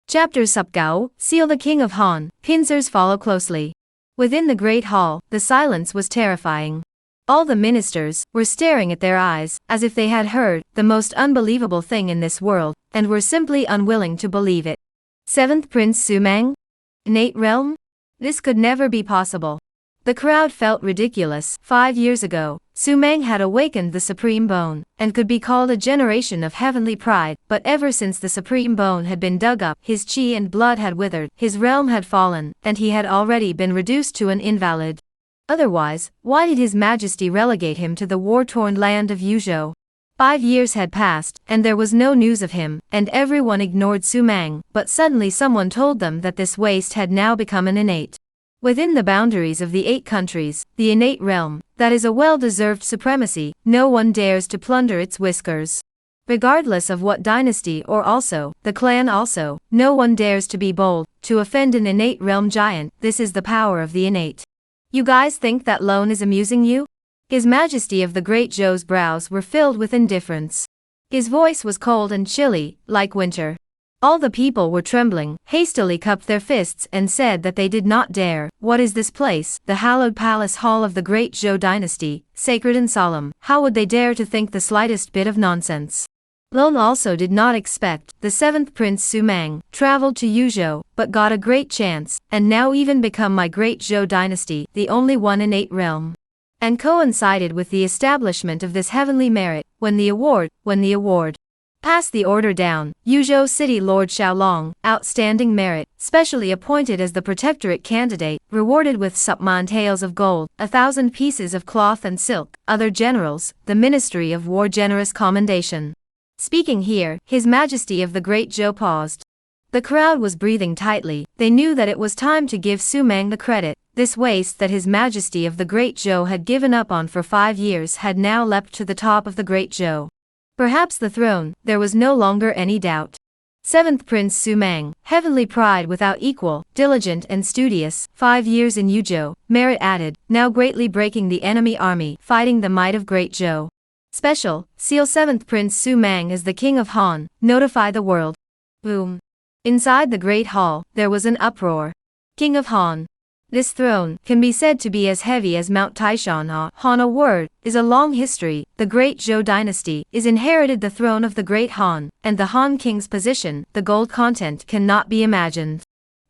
Chapter Supgao, Seal the King of Han, pincers follow closely. Within the great hall, the silence was terrifying. All the ministers were staring at their eyes, as if they had heard the most unbelievable thing in this world, and were simply unwilling to believe it. 7th Prince Su Mang? Innate realm? This could never be possible. The crowd felt ridiculous. 5 years ago, Su Mang had awakened the Supreme Bone, and could be called a generation of heavenly pride, but ever since the Supreme Bone had been dug up, his chi and blood had withered, his realm had fallen, and he had already been reduced to an invalid. Otherwise, why did His Majesty relegate him to the war-torn land of Zhou? 5 years had passed, and there was no news of him, and everyone ignored Su Mang, but suddenly someone told them that this waste had now become an innate. Within the boundaries of the 8 countries, the innate realm, that is a well-deserved supremacy, no one dares to plunder its whiskers. Regardless of what dynasty or also, the clan also, no one dares to be bold, to offend an innate realm giant. This is the power of the innate. You guys think that loan is amusing you? His Majesty of the Great Zhou's brows were filled with indifference. His voice was cold and chilly, like winter. All the people were trembling, hastily cupped their fists and said that they did not dare. What is this place? The hallowed palace hall of the great Zhou dynasty, sacred and solemn. How would they dare to think the slightest bit of nonsense? Lone also did not expect. The 7th Prince Su Mang traveled to Zhou, but got a great chance, and now even become my great Zhou dynasty, the only one innate realm. And coincided with the establishment of this heavenly merit, when the award Pass the order down. Yuzhou City Lord Xiaolong, outstanding merit, specially appointed as the protectorate candidate, rewarded with supman taels of gold, 1,000 pieces of cloth and silk. Other generals, the Ministry of War generous commendation. Speaking here, His Majesty of the Great Zhou paused. The crowd was breathing tightly. They knew that it was time to give Su Mang the credit. This waste that His Majesty of the Great Zhou had given up on for 5 years had now leapt to the top of the Great Zhou. Perhaps the throne, there was no longer any doubt. 7th Prince Su Mang, heavenly pride without equal, diligent and studious, 5 years in Yuzhou, merit added, now greatly breaking the enemy army, fighting the might of Great Zhou. Special, seal 7th Prince Su Mang as the King of Han, notify the world. Boom. Inside the Great Hall, there was an uproar. King of Han. This throne can be said to be as heavy as Mount Taishan. Han, a word, is a long history. The Great Zhou dynasty is inherited the throne of the Great Han, and the Han king's position, the gold content cannot be imagined.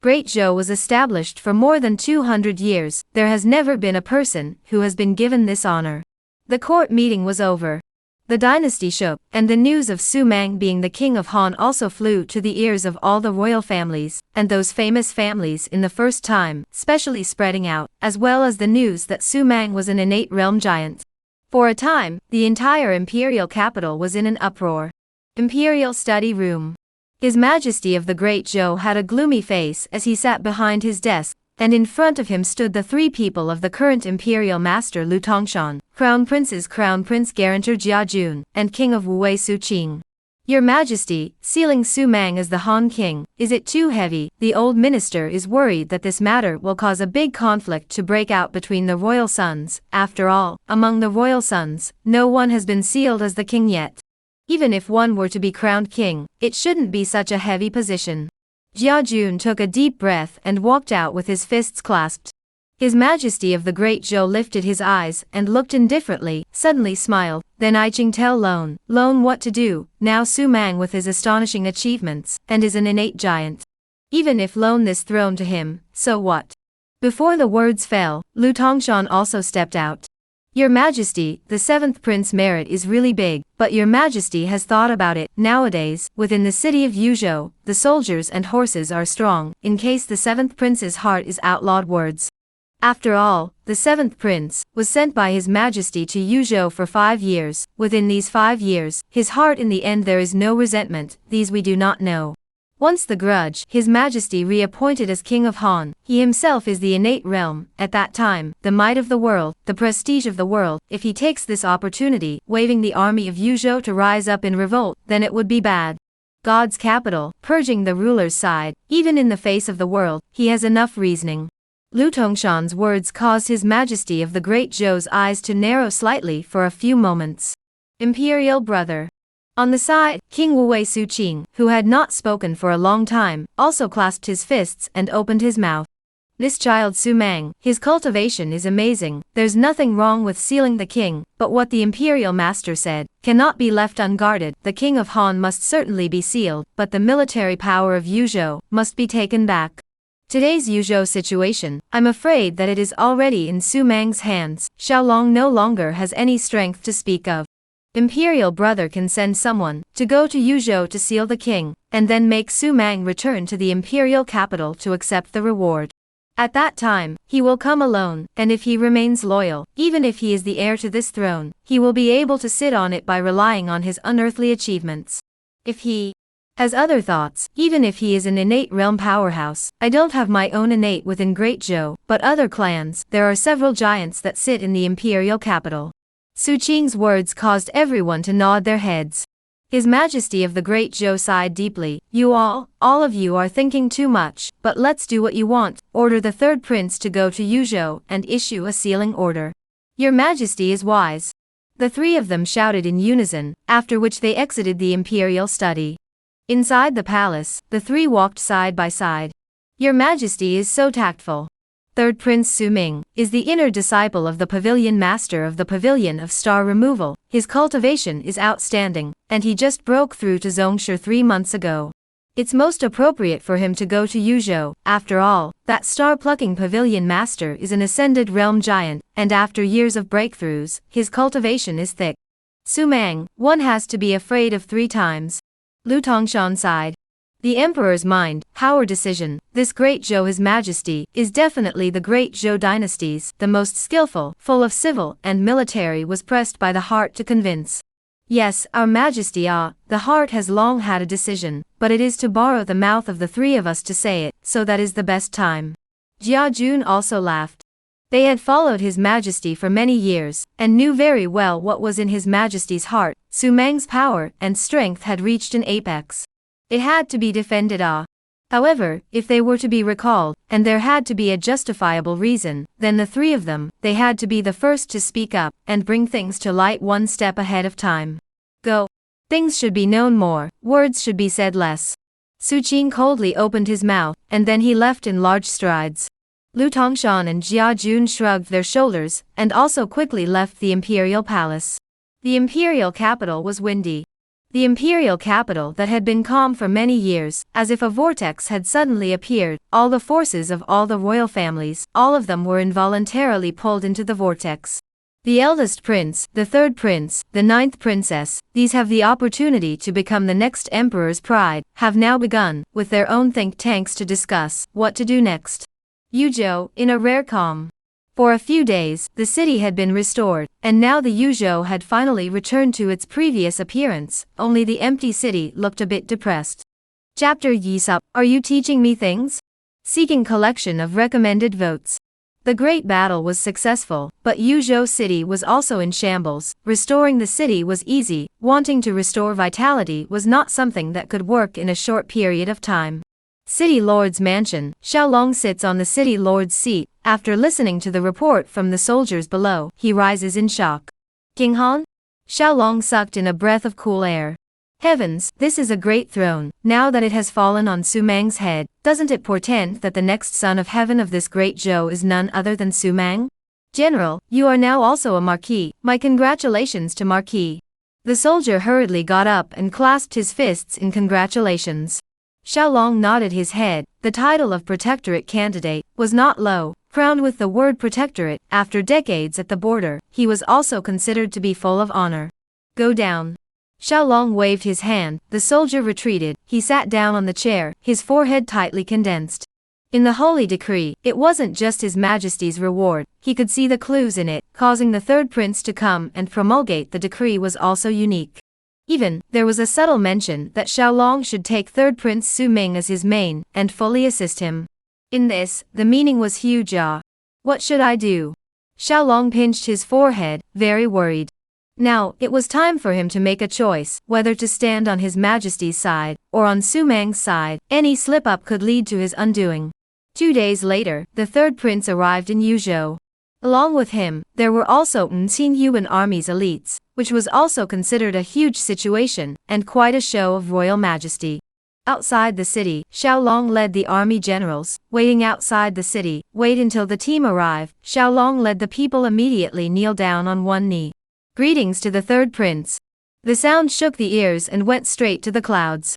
Great Zhou was established for more than 200 years. There has never been a person who has been given this honor. The court meeting was over. The dynasty shook, and the news of Su Mang being the king of Han also flew to the ears of all the royal families, and those famous families in the first time, specially spreading out, as well as the news that Su Mang was an innate realm giant. For a time, the entire imperial capital was in an uproar. Imperial study room. His Majesty of the Great Zhou had a gloomy face as he sat behind his desk, and in front of him stood the 3 people of the current imperial master Lu Tongshan, Crown Princes Crown Prince Guarantor Jiajun, and King of Wuwei Suqing. Your Majesty, sealing Su Mang as the Han King, is it too heavy? The old minister is worried that this matter will cause a big conflict to break out between the royal sons. After all, among the royal sons, no one has been sealed as the king yet. Even if one were to be crowned king, it shouldn't be such a heavy position. Jiajun took a deep breath and walked out with his fists clasped. His Majesty of the Great Zhou lifted his eyes and looked indifferently, suddenly smiled. Then I Ching tell Lone what to do. Now Su Mang with his astonishing achievements, and is an innate giant. Even if loan this throne to him, so what? Before the words fell, Lu Tongshan also stepped out. Your Majesty, the 7th Prince merit is really big, but Your Majesty has thought about it. Nowadays, within the city of Yuzhou, the soldiers and horses are strong, in case the 7th Prince's heart is outlawed words. After all, the 7th Prince was sent by His Majesty to Yuzhou for 5 years. Within these 5 years, his heart in the end there is no resentment, these we do not know. Once the grudge, His Majesty reappointed as King of Han, he himself is the innate realm, at that time, the might of the world, the prestige of the world. If he takes this opportunity, waving the army of Yuzhou to rise up in revolt, then it would be bad. God's capital, purging the ruler's side, even in the face of the world, he has enough reasoning. Lu Tongshan's words caused His Majesty of the Great Zhou's eyes to narrow slightly for a few moments. Imperial brother. On the side, King Wuwei Suqing, who had not spoken for a long time, also clasped his fists and opened his mouth. This child Su Mang, his cultivation is amazing. There's nothing wrong with sealing the king, but what the imperial master said cannot be left unguarded. The King of Han must certainly be sealed, but the military power of Yuzhou must be taken back. Today's Yuzhou situation, I'm afraid that it is already in Su Mang's hands. Xiaolong no longer has any strength to speak of. Imperial brother can send someone to go to Yuzhou to seal the king, and then make Su Mang return to the imperial capital to accept the reward. At that time, he will come alone, and if he remains loyal, even if he is the heir to this throne, he will be able to sit on it by relying on his unearthly achievements. If he has other thoughts, even if he is an innate realm powerhouse, I don't have my own innate within Great Zhou, but other clans, there are several giants that sit in the imperial capital. Suqing's words caused everyone to nod their heads. His Majesty of the Great Zhou sighed deeply. You all of you are thinking too much, but let's do what you want. Order the 3rd Prince to go to Yuzhou and issue a sealing order. Your Majesty is wise. The 3 of them shouted in unison, after which they exited the imperial study. Inside the palace, the 3 walked side by side. Your Majesty is so tactful. 3rd Prince Su Ming is the inner disciple of the Pavilion Master of the Pavilion of Star Removal. His cultivation is outstanding, and he just broke through to Zhongshu 3 months ago. It's most appropriate for him to go to Yuzhou. After all, that star-plucking Pavilion Master is an ascended realm giant, and after years of breakthroughs, his cultivation is thick. Su Mang, one has to be afraid of 3 times. Lu Tongshan sighed. The Emperor's mind, power decision, this great Zhou His Majesty, is definitely the great Zhou dynasties, the most skillful, full of civil and military was pressed by the heart to convince. Yes, Our Majesty, the heart has long had a decision, but it is to borrow the mouth of the three of us to say it, so that is the best time. Jia Jun also laughed. They had followed His Majesty for many years, and knew very well what was in His Majesty's heart. Su Meng's power and strength had reached an apex. It had to be defended. However, if they were to be recalled, and there had to be a justifiable reason, then the three of them, they had to be the first to speak up, and bring things to light one step ahead of time. Go. Things should be known more, words should be said less. Su Qing coldly opened his mouth, and then he left in large strides. Lu Tongshan and Jia Jun shrugged their shoulders, and also quickly left the imperial palace. The imperial capital was windy. The imperial capital that had been calm for many years, as if a vortex had suddenly appeared, all the forces of all the royal families, all of them were involuntarily pulled into the vortex. The eldest prince, the third prince, the ninth princess, these have the opportunity to become the next emperor's pride, have now begun, with their own think tanks to discuss what to do next. Yuzhou, in a rare calm. For a few days, the city had been restored, and now the Yuzhou had finally returned to its previous appearance, only the empty city looked a bit depressed. Chapter Yisup, are you teaching me things? Seeking collection of recommended votes. The great battle was successful, but Yuzhou city was also in shambles. Restoring the city was easy, wanting to restore vitality was not something that could work in a short period of time. City Lord's mansion, Xiaolong sits on the City Lord's seat. After listening to the report from the soldiers below, he rises in shock. King Han? Xiaolong sucked in a breath of cool air. Heavens, this is a great throne. Now that it has fallen on Su Meng's head, doesn't it portend that the next son of heaven of this great Zhou is none other than Su Meng? General, you are now also a marquis. My congratulations to marquis. The soldier hurriedly got up and clasped his fists in congratulations. Xiaolong nodded his head. The title of protectorate candidate was not low. Crowned with the word protectorate, after decades at the border, he was also considered to be full of honor. Go down. Xiaolong waved his hand. The soldier retreated. He sat down on the chair, his forehead tightly condensed. In the holy decree, it wasn't just His Majesty's reward. He could see the clues in it. Causing the third prince to come and promulgate the decree was also unique. Even, there was a subtle mention that Xiaolong should take third prince Su Ming as his main, and fully assist him. In this, the meaning was huge. What should I do? Xiaolong pinched his forehead, very worried. Now, it was time for him to make a choice, whether to stand on His Majesty's side, or on Su Meng's side. Any slip-up could lead to his undoing. 2 days later, the third prince arrived in Yuzhou. Along with him, there were also Yuan army's elites, which was also considered a huge situation, and quite a show of royal majesty. Outside the city, Xiaolong led the army generals. Waiting outside the city, wait until the team arrived. Xiaolong led the people immediately kneel down on one knee. Greetings to the third prince. The sound shook the ears and went straight to the clouds.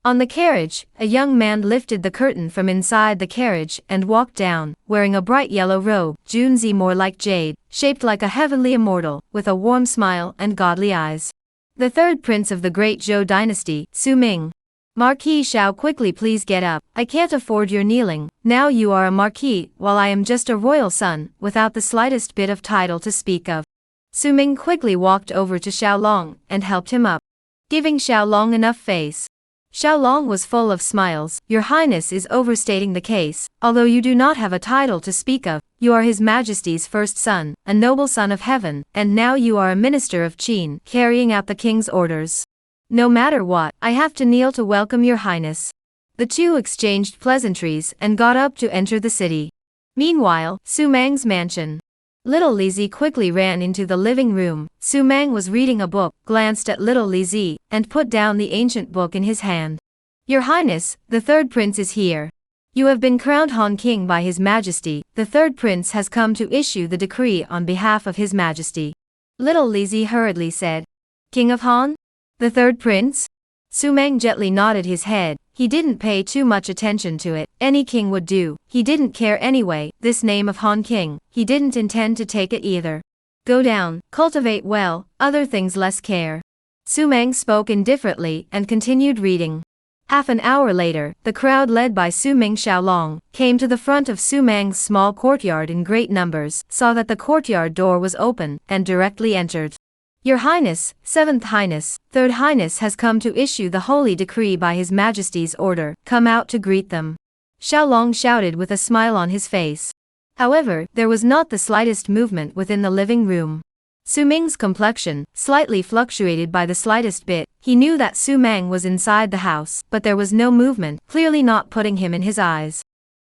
On the carriage, a young man lifted the curtain from inside the carriage and walked down, wearing a bright yellow robe, Junzi more like jade, shaped like a heavenly immortal, with a warm smile and godly eyes. The third prince of the great Zhou dynasty, Su Ming. Marquis Xiao, quickly please get up. I can't afford your kneeling. Now you are a marquis, while I am just a royal son, without the slightest bit of title to speak of. Su Ming quickly walked over to Xiaolong and helped him up, giving Xiaolong enough face. Xiaolong was full of smiles. Your Highness is overstating the case. Although you do not have a title to speak of, you are His Majesty's first son, a noble son of heaven, and now you are a minister of Qin, carrying out the king's orders. No matter what, I have to kneel to welcome your Highness. The two exchanged pleasantries and got up to enter the city. Meanwhile, Su Meng's mansion. Little Lizzie quickly ran into the living room. Su Meng was reading a book, glanced at little Lizzie, and put down the ancient book in his hand. Your Highness, the third prince is here. You have been crowned Han King by His Majesty. The third prince has come to issue the decree on behalf of His Majesty. Little Lizzie hurriedly said. King of Han? The third prince? Su Meng gently nodded his head. He didn't pay too much attention to it. Any king would do. He didn't care anyway. This name of Han King, he didn't intend to take it either. Go down, cultivate well, other things less care. Su Meng spoke indifferently and continued reading. Half an hour later, the crowd led by Su Ming Xiaolong came to the front of Su Meng's small courtyard in great numbers, saw that the courtyard door was open, and directly entered. Your Highness, Seventh Highness, Third Highness has come to issue the holy decree by His Majesty's order, come out to greet them. Xiaolong shouted with a smile on his face. However, there was not the slightest movement within the living room. Su Ming's complexion, slightly fluctuated by the slightest bit, he knew that Su Meng was inside the house, but there was no movement, clearly not putting him in his eyes.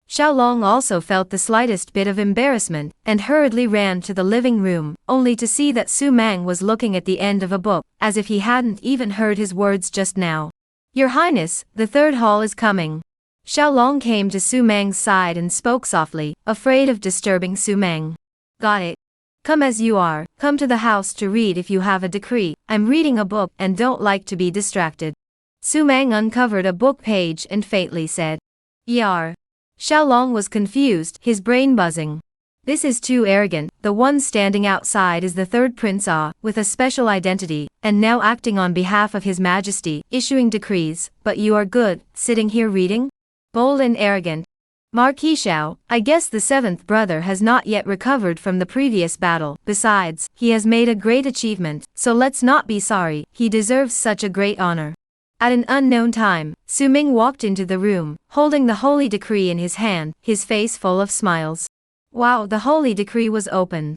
Xiaolong also felt the slightest bit of embarrassment, and hurriedly ran to the living room, only to see that Su Meng was looking at the end of a book, as if he hadn't even heard his words just now. Your Highness, the third hall is coming. Xiaolong came to Su Meng's side and spoke softly, afraid of disturbing Su Meng. Got it. Come as you are, come to the house to read if you have a decree. I'm reading a book and don't like to be distracted. Su Meng uncovered a book page and faintly said. Yar. Xiaolong was confused, his brain buzzing. This is too arrogant, the one standing outside is the third Prince Ah, with a special identity, and now acting on behalf of His Majesty, issuing decrees, but you are good, sitting here reading? Bold and arrogant. Marquis Xiao, I guess the seventh brother has not yet recovered from the previous battle, besides, he has made a great achievement, so let's not be sorry, he deserves such a great honor. At an unknown time, Su Ming walked into the room, holding the holy decree in his hand, his face full of smiles. Wow, the holy decree was open.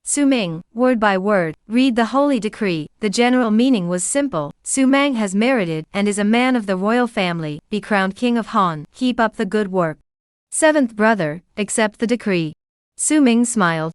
Su Ming, word by word, read the holy decree. The general meaning was simple. Su Meng has merited, and is a man of the royal family, be crowned king of Han, keep up the good work. Seventh brother, accept the decree. Su Ming smiled.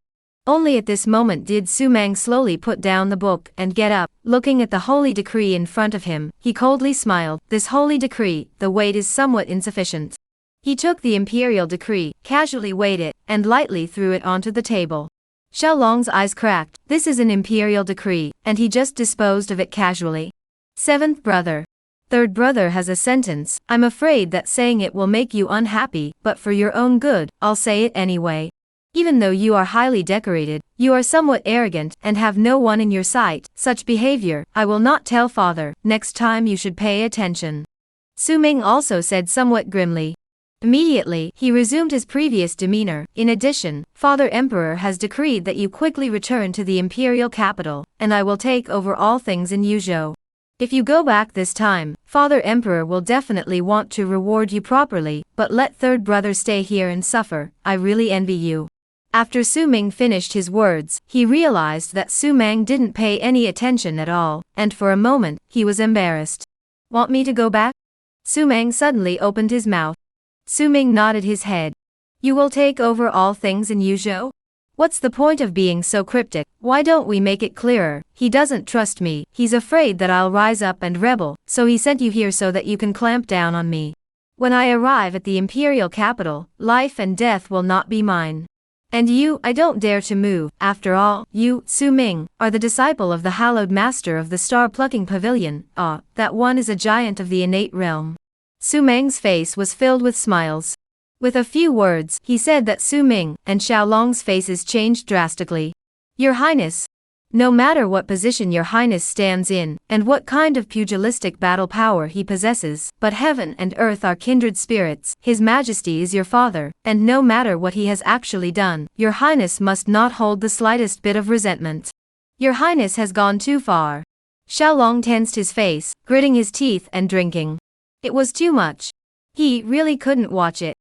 Only at this moment did Su Meng slowly put down the book and get up, looking at the holy decree in front of him, he coldly smiled. This holy decree, the weight is somewhat insufficient. He took the imperial decree, casually weighed it, and lightly threw it onto the table. Xiaolong's eyes cracked. This is an imperial decree, and he just disposed of it casually. Seventh brother. Third brother has a sentence. I'm afraid that saying it will make you unhappy, but for your own good, I'll say it anyway. Even though you are highly decorated, you are somewhat arrogant and have no one in your sight. Such behavior, I will not tell father. Next time you should pay attention. Su Ming also said somewhat grimly. Immediately, he resumed his previous demeanor. In addition, Father Emperor has decreed that you quickly return to the imperial capital, and I will take over all things in Yuzhou. If you go back this time, Father Emperor will definitely want to reward you properly, but let third brother stay here and suffer. I really envy you. After Su Ming finished his words, he realized that Su Meng didn't pay any attention at all, and for a moment, he was embarrassed. Want me to go back? Su Meng suddenly opened his mouth. Su Ming nodded his head. You will take over all things in Yuzhou? What's the point of being so cryptic? Why don't we make it clearer? He doesn't trust me, he's afraid that I'll rise up and rebel, so he sent you here so that you can clamp down on me. When I arrive at the imperial capital, life and death will not be mine. And you, I don't dare to move. After all, you, Su Ming, are the disciple of the hallowed master of the star-plucking pavilion. Ah, that one is a giant of the innate realm. Su Meng's face was filled with smiles. With a few words, he said that Su Ming and Xiaolong's faces changed drastically. Your Highness. No matter what position your Highness stands in, and what kind of pugilistic battle power he possesses, but heaven and earth are kindred spirits, His Majesty is your father, and no matter what he has actually done, your Highness must not hold the slightest bit of resentment. Your Highness has gone too far. Xiaolong tensed his face, gritting his teeth and drinking. It was too much. He really couldn't watch it.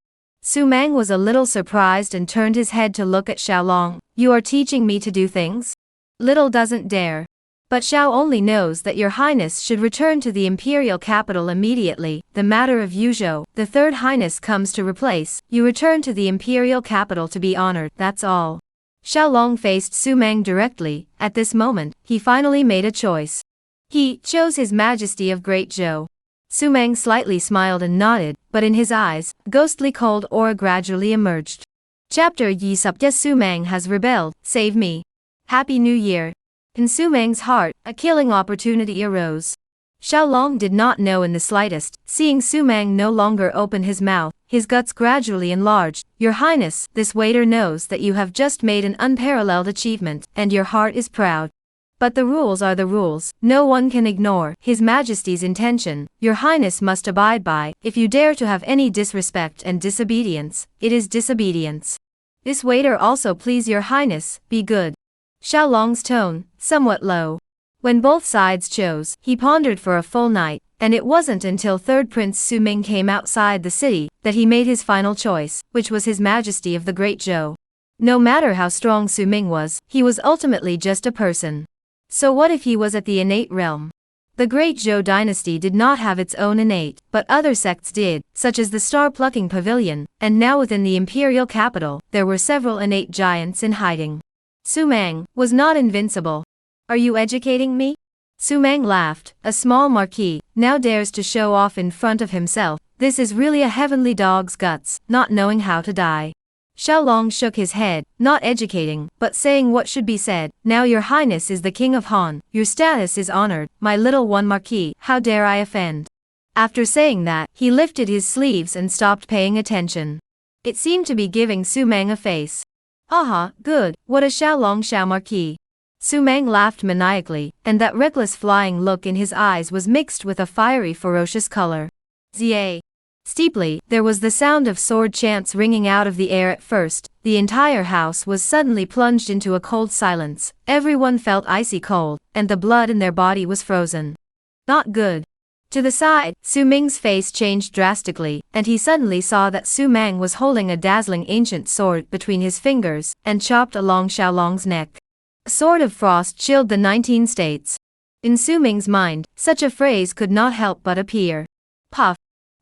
Su Meng was a little surprised and turned his head to look at Xiaolong. You are teaching me to do things? Little doesn't dare. But Xiao only knows that your Highness should return to the imperial capital immediately. The matter of Yuzhou, the third Highness comes to replace. You return to the imperial capital to be honored, that's all. Xiaolong faced Su Meng directly. At this moment, he finally made a choice. He chose His Majesty of Great Zhou. Su Meng slightly smiled and nodded, but in his eyes, ghostly cold aura gradually emerged. Chapter Yi Subja Su Meng has rebelled, save me. Happy New Year. In Su Meng's heart, a killing opportunity arose. Xiaolong did not know in the slightest, seeing Su Meng no longer open his mouth, his guts gradually enlarged. Your Highness, this waiter knows that you have just made an unparalleled achievement, and your heart is proud. But the rules are the rules, no one can ignore His Majesty's intention, your highness must abide by. If you dare to have any disrespect and disobedience, it is disobedience. This waiter also please your highness, be good. Xiaolong's tone, somewhat low. When both sides chose, he pondered for a full night, and it wasn't until third Prince Su Ming came outside the city that he made his final choice, which was His Majesty of the Great Zhou. No matter how strong Su Ming was, he was ultimately just a person. So what if he was at the innate realm? The Great Zhou dynasty did not have its own innate, but other sects did, such as the Star-Plucking Pavilion, and now within the imperial capital, there were several innate giants in hiding. Su Mang was not invincible. Are you educating me? Su Mang laughed. A small marquis now dares to show off in front of himself. This is really a heavenly dog's guts, not knowing how to die. Xiaolong shook his head, not educating, but saying what should be said. Now your highness is the king of Han, your status is honored, my little one marquis, how dare I offend? After saying that, he lifted his sleeves and stopped paying attention. It seemed to be giving Su Mang a face. Aha, good, what a Xiaolong Xiao marquis. Su Mang laughed maniacally, and that reckless flying look in his eyes was mixed with a fiery ferocious color. Zia. Steeply, there was the sound of sword chants ringing out of the air at first. The entire house was suddenly plunged into a cold silence. Everyone felt icy cold, and the blood in their body was frozen. Not good. To the side, Su Ming's face changed drastically, and he suddenly saw that Su Mang was holding a dazzling ancient sword between his fingers, and chopped along Xiaolong's neck. A sword of frost chilled the 19 states. In Su Ming's mind, such a phrase could not help but appear. Puff.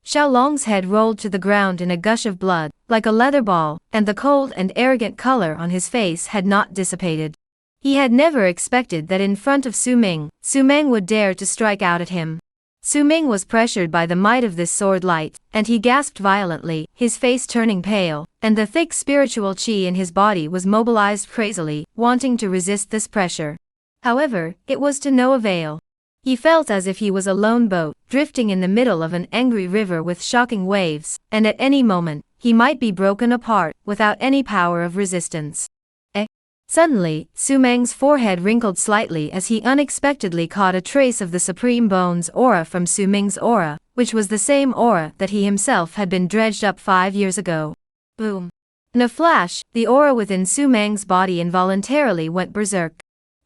Xiaolong's head rolled to the ground in a gush of blood, like a leather ball, and the cold and arrogant color on his face had not dissipated. He had never expected that in front of Su Ming would dare to strike out at him. Su Ming was pressured by the might of this sword light, and he gasped violently, his face turning pale, and the thick spiritual qi in his body was mobilized crazily, wanting to resist this pressure. However, it was to no avail. He felt as if he was a lone boat, drifting in the middle of an angry river with shocking waves, and at any moment, he might be broken apart, without any power of resistance. Suddenly, Su Mang's forehead wrinkled slightly as he unexpectedly caught a trace of the Supreme Bone's aura from Su Ming's aura, which was the same aura that he himself had been dredged up 5 years ago. Boom. In a flash, the aura within Su Mang's body involuntarily went berserk.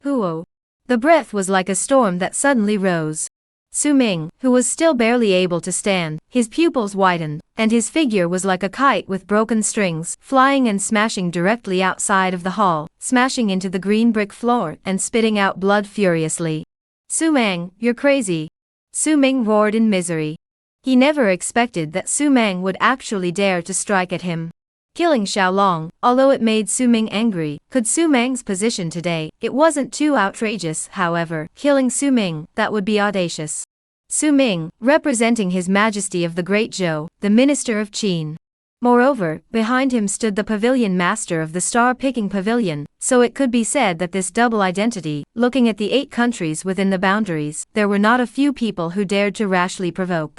Huo. The breath was like a storm that suddenly rose. Su Ming, who was still barely able to stand, his pupils widened, and his figure was like a kite with broken strings, flying and smashing directly outside of the hall, smashing into the green brick floor and spitting out blood furiously. Su Mang, you're crazy. Su Ming roared in misery. He never expected that Su Mang would actually dare to strike at him. Killing Xiaolong, although it made Su Ming angry, could Su Mang's position today, it wasn't too outrageous. However, killing Su Ming, that would be audacious. Su Ming, representing His Majesty of the Great Zhou, the Minister of Qin. Moreover, behind him stood the pavilion master of the star-picking pavilion, so it could be said that this double identity, looking at the 8 countries within the boundaries, there were not a few people who dared to rashly provoke.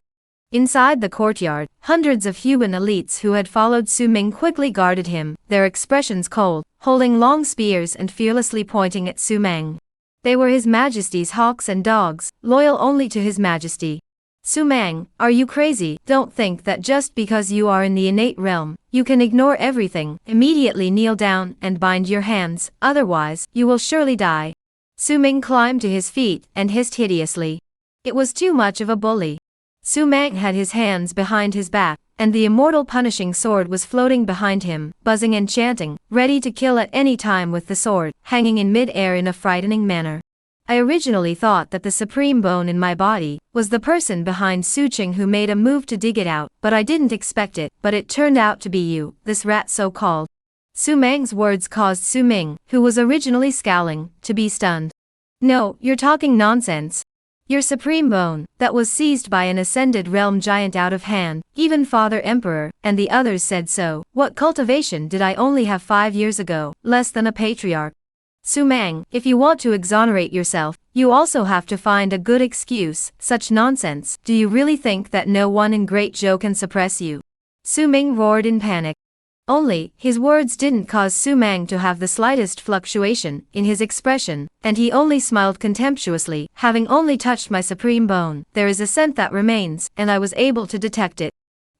Inside the courtyard, hundreds of human elites who had followed Su Ming quickly guarded him, their expressions cold, holding long spears and fearlessly pointing at Su Ming. They were His Majesty's hawks and dogs, loyal only to His Majesty. Su Ming, are you crazy? Don't think that just because you are in the innate realm, you can ignore everything. Immediately kneel down and bind your hands, otherwise, you will surely die. Su Ming climbed to his feet and hissed hideously. It was too much of a bully. Su Ming had his hands behind his back, and the immortal punishing sword was floating behind him, buzzing and chanting, ready to kill at any time with the sword, hanging in mid-air in a frightening manner. I originally thought that the supreme bone in my body was the person behind Su Qing who made a move to dig it out, but I didn't expect it, but it turned out to be you, this rat so-called. Su Ming's words caused Su Ming, who was originally scowling, to be stunned. No, you're talking nonsense. Your supreme bone, that was seized by an ascended realm giant out of hand, even Father Emperor, and the others said so. What cultivation did I only have 5 years ago, less than a patriarch? Su Ming, if you want to exonerate yourself, you also have to find a good excuse. Such nonsense. Do you really think that no one in Great Zhou can suppress you? Su Ming roared in panic. Only, his words didn't cause Su Mang to have the slightest fluctuation in his expression, and he only smiled contemptuously. Having only touched my supreme bone, there is a scent that remains, and I was able to detect it.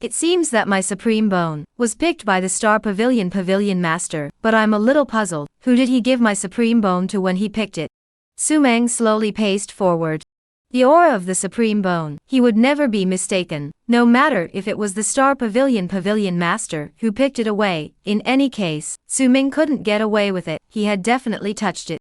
It seems that my supreme bone was picked by the Star Pavilion Master, but I'm a little puzzled. Who did he give my supreme bone to when he picked it? Su Mang slowly paced forward. The aura of the supreme bone, he would never be mistaken, no matter if it was the Star Pavilion Master who picked it away. In any case, Su Ming couldn't get away with it, he had definitely touched it.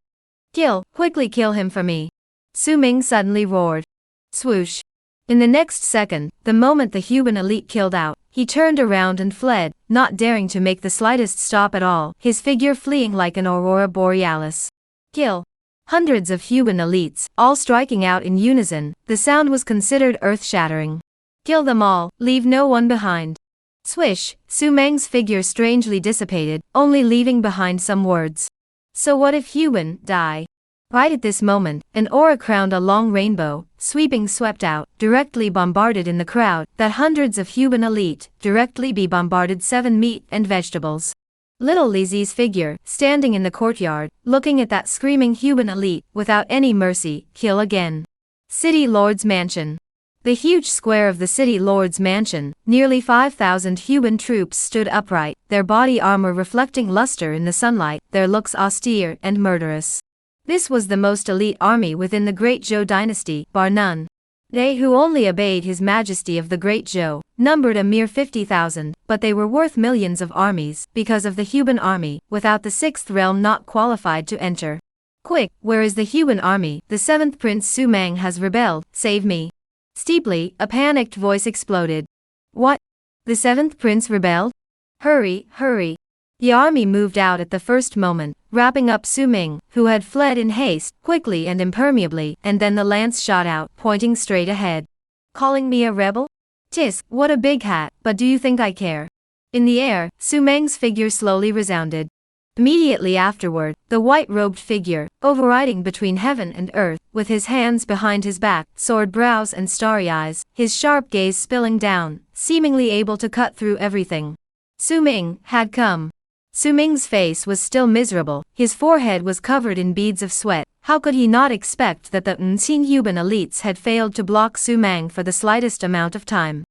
Quickly kill him for me. Su Ming suddenly roared. Swoosh. In the next second, the moment the human elite killed out, he turned around and fled, not daring to make the slightest stop at all, his figure fleeing like an aurora borealis. Kill. Hundreds of human elites, all striking out in unison, the sound was considered earth-shattering. Kill them all, leave no one behind. Swish, Su Meng's figure strangely dissipated, only leaving behind some words. So what if human die? Right at this moment, an aura crowned a long rainbow, swept out, directly bombarded in the crowd, that hundreds of human elite, directly be bombarded 7 meat and vegetables. Little Lizzie's figure, standing in the courtyard, looking at that screaming human elite, without any mercy, kill again. City Lord's Mansion. The huge square of the City Lord's Mansion, nearly 5,000 human troops stood upright, their body armor reflecting luster in the sunlight, their looks austere and murderous. This was the most elite army within the Great Zhou dynasty, bar none. They who only obeyed His Majesty of the Great Zhou numbered a mere 50,000, but they were worth millions of armies, because of the human army, without the 6th realm not qualified to enter. Quick, where is the human army? The 7th Prince Su Mang has rebelled, save me. Steeply, a panicked voice exploded. What? The 7th Prince rebelled? Hurry, hurry. The army moved out at the first moment, wrapping up Su Ming, who had fled in haste, quickly and impermeably, and then the lance shot out, pointing straight ahead. Calling me a rebel? Tisk, what a big hat, but do you think I care? In the air, Su Meng's figure slowly resounded. Immediately afterward, the white-robed figure, overriding between heaven and earth, with his hands behind his back, sword brows and starry eyes, his sharp gaze spilling down, seemingly able to cut through everything. Su Ming had come. Su Ming's face was still miserable, his forehead was covered in beads of sweat. How could he not expect that the unseen human elites had failed to block Su Mang for the slightest amount of time?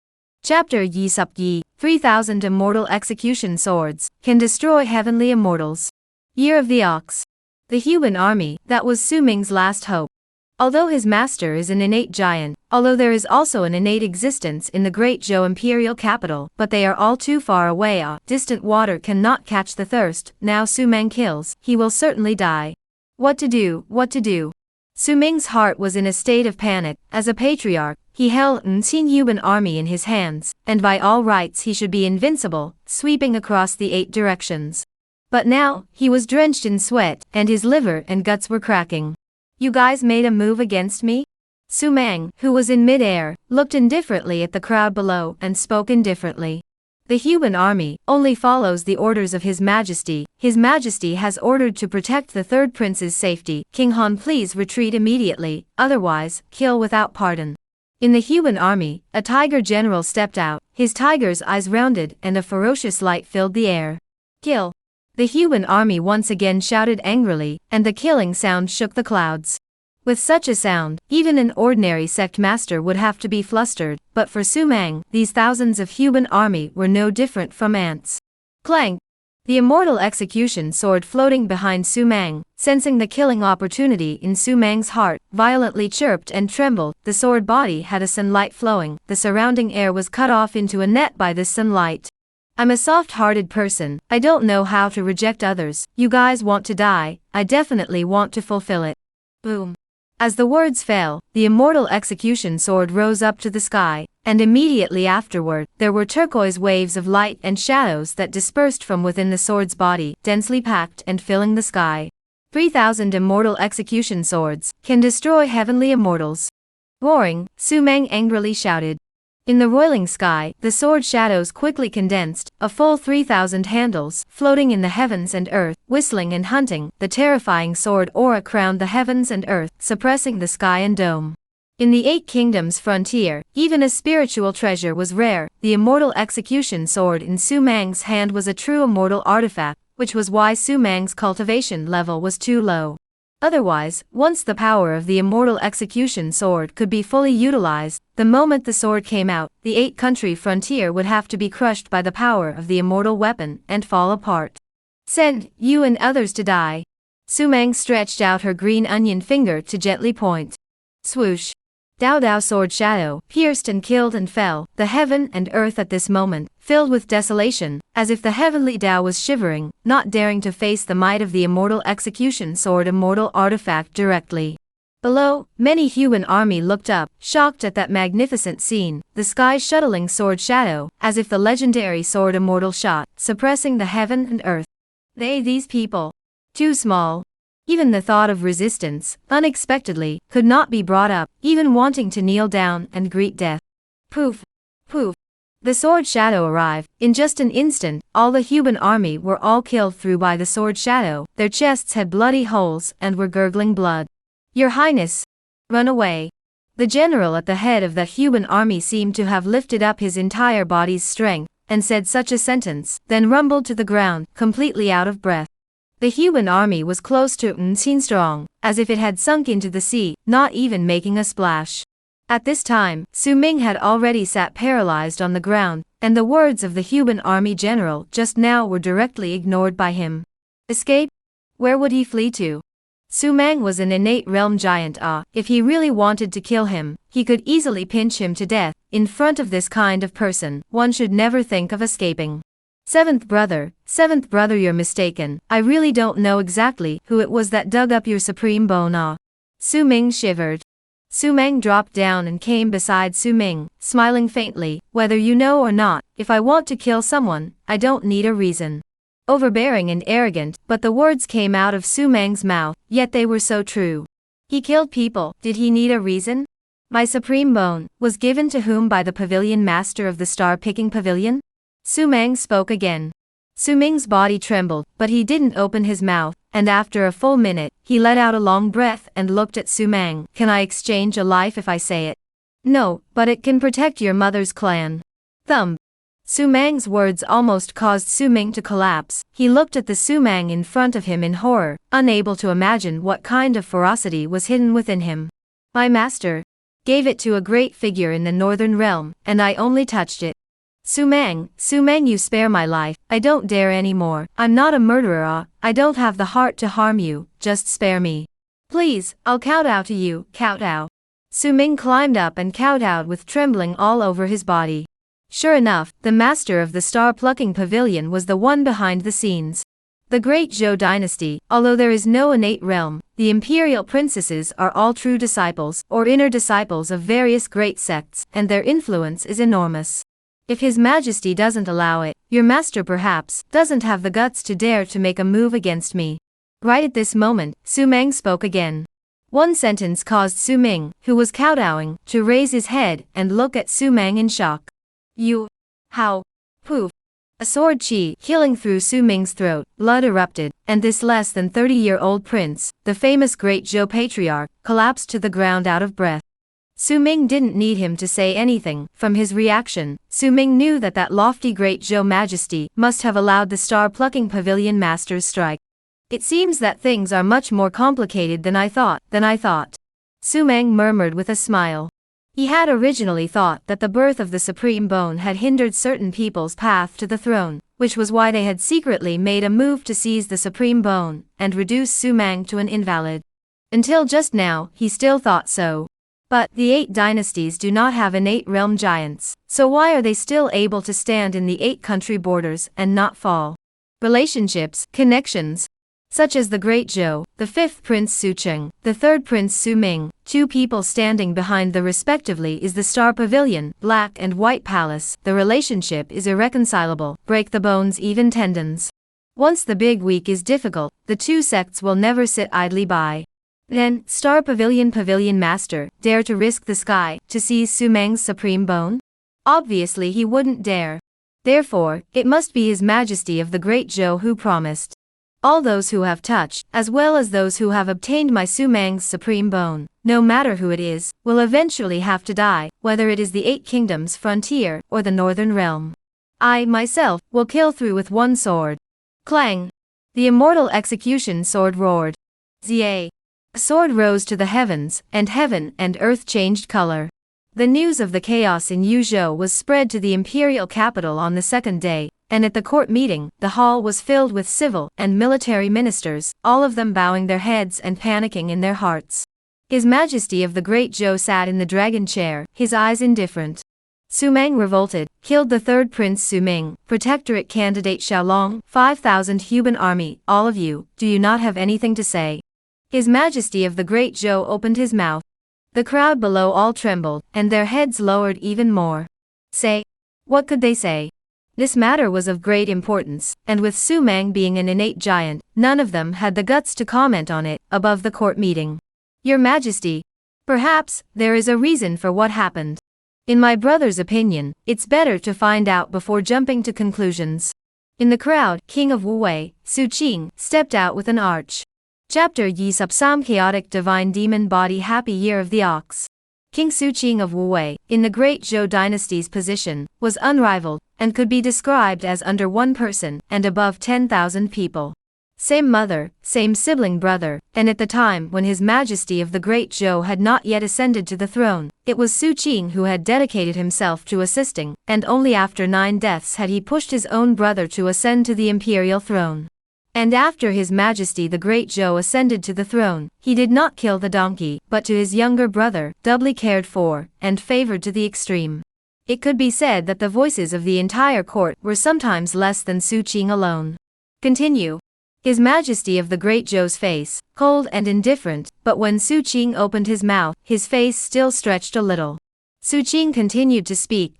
Chapter Yi Sup Yi, 3,000 Immortal Execution Swords, can destroy heavenly immortals. Year of the Ox. The human army, that was Su Ming's last hope. Although his master is an innate giant, although there is also an innate existence in the great Zhou imperial capital, but they are all too far away. Distant water cannot catch the thirst. Now Su Mang kills, he will certainly die. What to do, what to do? Su Ming's heart was in a state of panic. As a patriarch, he held an unseen human army in his hands, and by all rights he should be invincible, sweeping across the 8 directions. But now, he was drenched in sweat, and his liver and guts were cracking. You guys made a move against me? Su Mang, who was in mid-air, looked indifferently at the crowd below and spoke indifferently. The human army only follows the orders of His Majesty. His Majesty has ordered to protect the 3rd Prince's safety. King Han, please retreat immediately, otherwise, kill without pardon. In the human army, a tiger general stepped out, his tiger's eyes rounded and a ferocious light filled the air. Kill. The human army once again shouted angrily, and the killing sound shook the clouds. With such a sound, even an ordinary sect master would have to be flustered, but for Su Mang, these thousands of human army were no different from ants. Clank! The immortal execution sword floating behind Su Mang, sensing the killing opportunity in Su Mang's heart, violently chirped and trembled. The sword body had a sunlight flowing, the surrounding air was cut off into a net by this sunlight. I'm a soft-hearted person, I don't know how to reject others. You guys want to die, I definitely want to fulfill it. Boom. As the words fell, the immortal execution sword rose up to the sky, and immediately afterward, there were turquoise waves of light and shadows that dispersed from within the sword's body, densely packed and filling the sky. 3,000 immortal execution swords can destroy heavenly immortals. Roaring, Su Mang angrily shouted. In the roiling sky, the sword shadows quickly condensed, a full 3,000 handles, floating in the heavens and earth, whistling and hunting. The terrifying sword aura crowned the heavens and earth, suppressing the sky and dome. In the Eight Kingdoms frontier, even a spiritual treasure was rare. The immortal execution sword in Su Meng's hand was a true immortal artifact, which was why Su Meng's cultivation level was too low. Otherwise, once the power of the immortal execution sword could be fully utilized, the moment the sword came out, the eight-country frontier would have to be crushed by the power of the immortal weapon and fall apart. Send you and others to die. Su Meng stretched out her green onion finger to gently point. Swoosh. Dao Dao sword shadow, pierced and killed and fell, the heaven and earth at this moment, filled with desolation, as if the heavenly Dao was shivering, not daring to face the might of the immortal execution sword immortal artifact directly. Below, many human army looked up, shocked at that magnificent scene, the sky shuttling sword shadow, as if the legendary sword immortal shot, suppressing the heaven and earth. These people. Too small. Even the thought of resistance, unexpectedly, could not be brought up, even wanting to kneel down and greet death. Poof. Poof. The sword shadow arrived. In just an instant, all the human army were all killed through by the sword shadow, their chests had bloody holes and were gurgling blood. Your Highness! Run away! The general at the head of the human army seemed to have lifted up his entire body's strength, and said such a sentence, then rumbled to the ground, completely out of breath. The human army was close to unseen strong, as if it had sunk into the sea, not even making a splash. At this time, Su Ming had already sat paralyzed on the ground, and the words of the human army general just now were directly ignored by him. Escape? Where would he flee to? Su Meng was an innate realm giant. If he really wanted to kill him, he could easily pinch him to death. In front of this kind of person, one should never think of escaping. Seventh brother, you're mistaken. I really don't know exactly who it was that dug up your supreme bone. Su Ming shivered. Su Meng dropped down and came beside Su Ming, smiling faintly. Whether you know or not, if I want to kill someone, I don't need a reason. Overbearing and arrogant, but the words came out of Su Meng's mouth, yet they were so true. He killed people, did he need a reason? My supreme bone was given to whom by the pavilion master of the star-picking pavilion? Su Meng spoke again. Su Ming's body trembled, but he didn't open his mouth, and after a full minute, he let out a long breath and looked at Su Meng. Can I exchange a life if I say it? No, but it can protect your mother's clan. Thumb. Su Meng's words almost caused Su Ming to collapse. He looked at the Su Meng in front of him in horror, unable to imagine what kind of ferocity was hidden within him. My master gave it to a great figure in the northern realm, and I only touched it. Su Meng, you spare my life. I don't dare anymore. I'm not a murderer. I don't have the heart to harm you, just spare me. Please, I'll kowtow to you, kowtow. Su Ming climbed up and kowtowed with trembling all over his body. Sure enough, the master of the star-plucking pavilion was the one behind the scenes. The great Zhou dynasty, although there is no innate realm, the imperial princesses are all true disciples or inner disciples of various great sects, and their influence is enormous. If His Majesty doesn't allow it, your master perhaps doesn't have the guts to dare to make a move against me. Right at this moment, Su Meng spoke again. One sentence caused Su Ming, who was kowtowing, to raise his head and look at Su Meng in shock. You? How? Poof. A sword chi killing through Su Ming's throat, blood erupted, and this less than 30-year-old prince, the famous great Zhou patriarch, collapsed to the ground out of breath. Su Ming didn't need him to say anything. From his reaction, Su Ming knew that lofty great Zhou majesty must have allowed the star-plucking pavilion master's strike. It seems that things are much more complicated than I thought. Su Meng murmured with a smile. He had originally thought that the birth of the supreme bone had hindered certain people's path to the throne, which was why they had secretly made a move to seize the supreme bone and reduce Su Meng to an invalid. Until just now, he still thought so. But the 8 dynasties do not have innate realm giants, so why are they still able to stand in the 8 country borders and not fall? Relationships, connections, such as the great Zhou, the 5th Prince Su Cheng, the 3rd Prince Su Ming, 2 people standing behind the respectively is the Star Pavilion, Black and White Palace. The relationship is irreconcilable, break the bones even tendons. Once the big week is difficult, the 2 sects will never sit idly by. Then, Star Pavilion Master, dare to risk the sky, to seize Su Meng's supreme bone? Obviously he wouldn't dare. Therefore, it must be His Majesty of the Great Zhou who promised. All those who have touched, as well as those who have obtained my Su Mang's supreme bone, no matter who it is, will eventually have to die, whether it is the Eight Kingdoms frontier or the Northern Realm. I, myself, will kill through with one sword. Clang! The immortal execution sword roared. Zia! A sword rose to the heavens, and heaven and earth changed color. The news of the chaos in Zhou was spread to the imperial capital on the second day, and at the court meeting, the hall was filled with civil and military ministers, all of them bowing their heads and panicking in their hearts. His Majesty of the Great Zhou sat in the dragon chair, his eyes indifferent. Su Mang revolted, killed the third Prince Su Ming, Protectorate candidate Xiaolong, 5,000 Huban army, all of you, do you not have anything to say? His Majesty of the Great Zhou opened his mouth. The crowd below all trembled, and their heads lowered even more. Say. What could they say? This matter was of great importance, and with Su Mang being an innate giant, none of them had the guts to comment on it, above the court meeting. Your Majesty. Perhaps, there is a reason for what happened. In my brother's opinion, it's better to find out before jumping to conclusions. In the crowd, King of Wu Wei, Su Qing, stepped out with an arch. Chapter Yi Subsam Chaotic Divine Demon Body Happy Year of the Ox. King Su Qing of Wu Wei, in the Great Zhou dynasty's position, was unrivaled, and could be described as under one person, and above 10,000 people. Same mother, same sibling brother, and at the time when His Majesty of the Great Zhou had not yet ascended to the throne, it was Su Qing who had dedicated himself to assisting, and only after 9 deaths had he pushed his own brother to ascend to the imperial throne. And after His Majesty the Great Zhou ascended to the throne, he did not kill the donkey, but to his younger brother, doubly cared for, and favored to the extreme. It could be said that the voices of the entire court were sometimes less than Su Qing alone. Continue. His Majesty of the Great Zhou's face, cold and indifferent, but when Su Qing opened his mouth, his face still stretched a little. Su Qing continued to speak,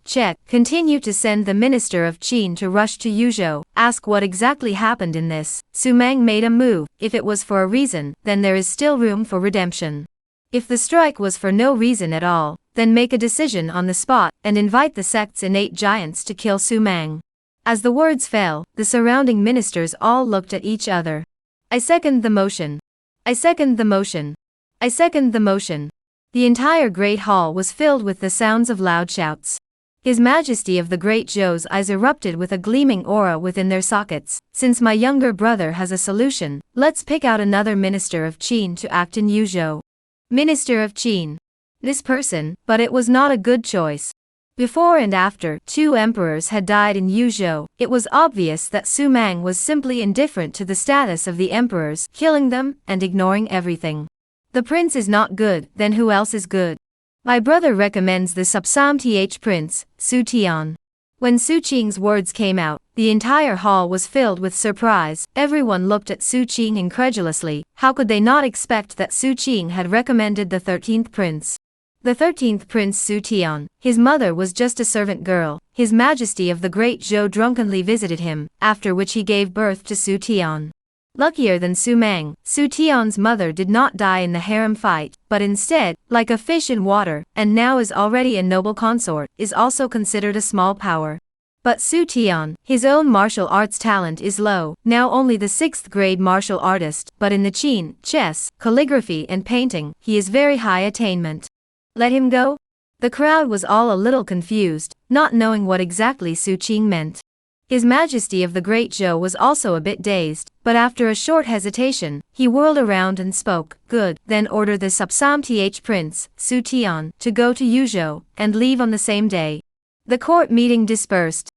continue to send the Minister of Qin to rush to Zhou, ask what exactly happened in this. Su Mang made a move. If it was for a reason, then there is still room for redemption. If the strike was for no reason at all, then make a decision on the spot, and invite the sect's innate giants to kill Su Mang. As the words fell, the surrounding ministers all looked at each other. I second the motion. I second the motion. I second the motion. The entire great hall was filled with the sounds of loud shouts. His Majesty of the Great Zhou's eyes erupted with a gleaming aura within their sockets. Since my younger brother has a solution, let's pick out another Minister of Qin to act in Zhou. Minister of Qin. This person, but it was not a good choice. Before and after 2 emperors had died in Zhou, it was obvious that Su Mang was simply indifferent to the status of the emperors, killing them, and ignoring everything. The prince is not good, then who else is good? My brother recommends the Subsam Th Prince, Su Tian. When Su Qing's words came out, the entire hall was filled with surprise. Everyone looked at Su Qing incredulously. How could they not expect that Su Qing had recommended the 13th prince? The 13th Prince Su Tian, his mother was just a servant girl. His Majesty of the Great Zhou drunkenly visited him, after which he gave birth to Su Tian. Luckier than Su Mang, Su Tian's mother did not die in the harem fight, but instead, like a fish in water, and now is already a noble consort, is also considered a small power. But Su Tian, his own martial arts talent is low, now only the 6th grade martial artist, but in the Qin, chess, calligraphy and painting, he is very high attainment. Let him go? The crowd was all a little confused, not knowing what exactly Su Qing meant. His Majesty of the Great Zhou was also a bit dazed, but after a short hesitation, he whirled around and spoke. Good, then order the Subsam Th Prince, Su Tian, to go to Zhou, and leave on the same day. The court meeting dispersed.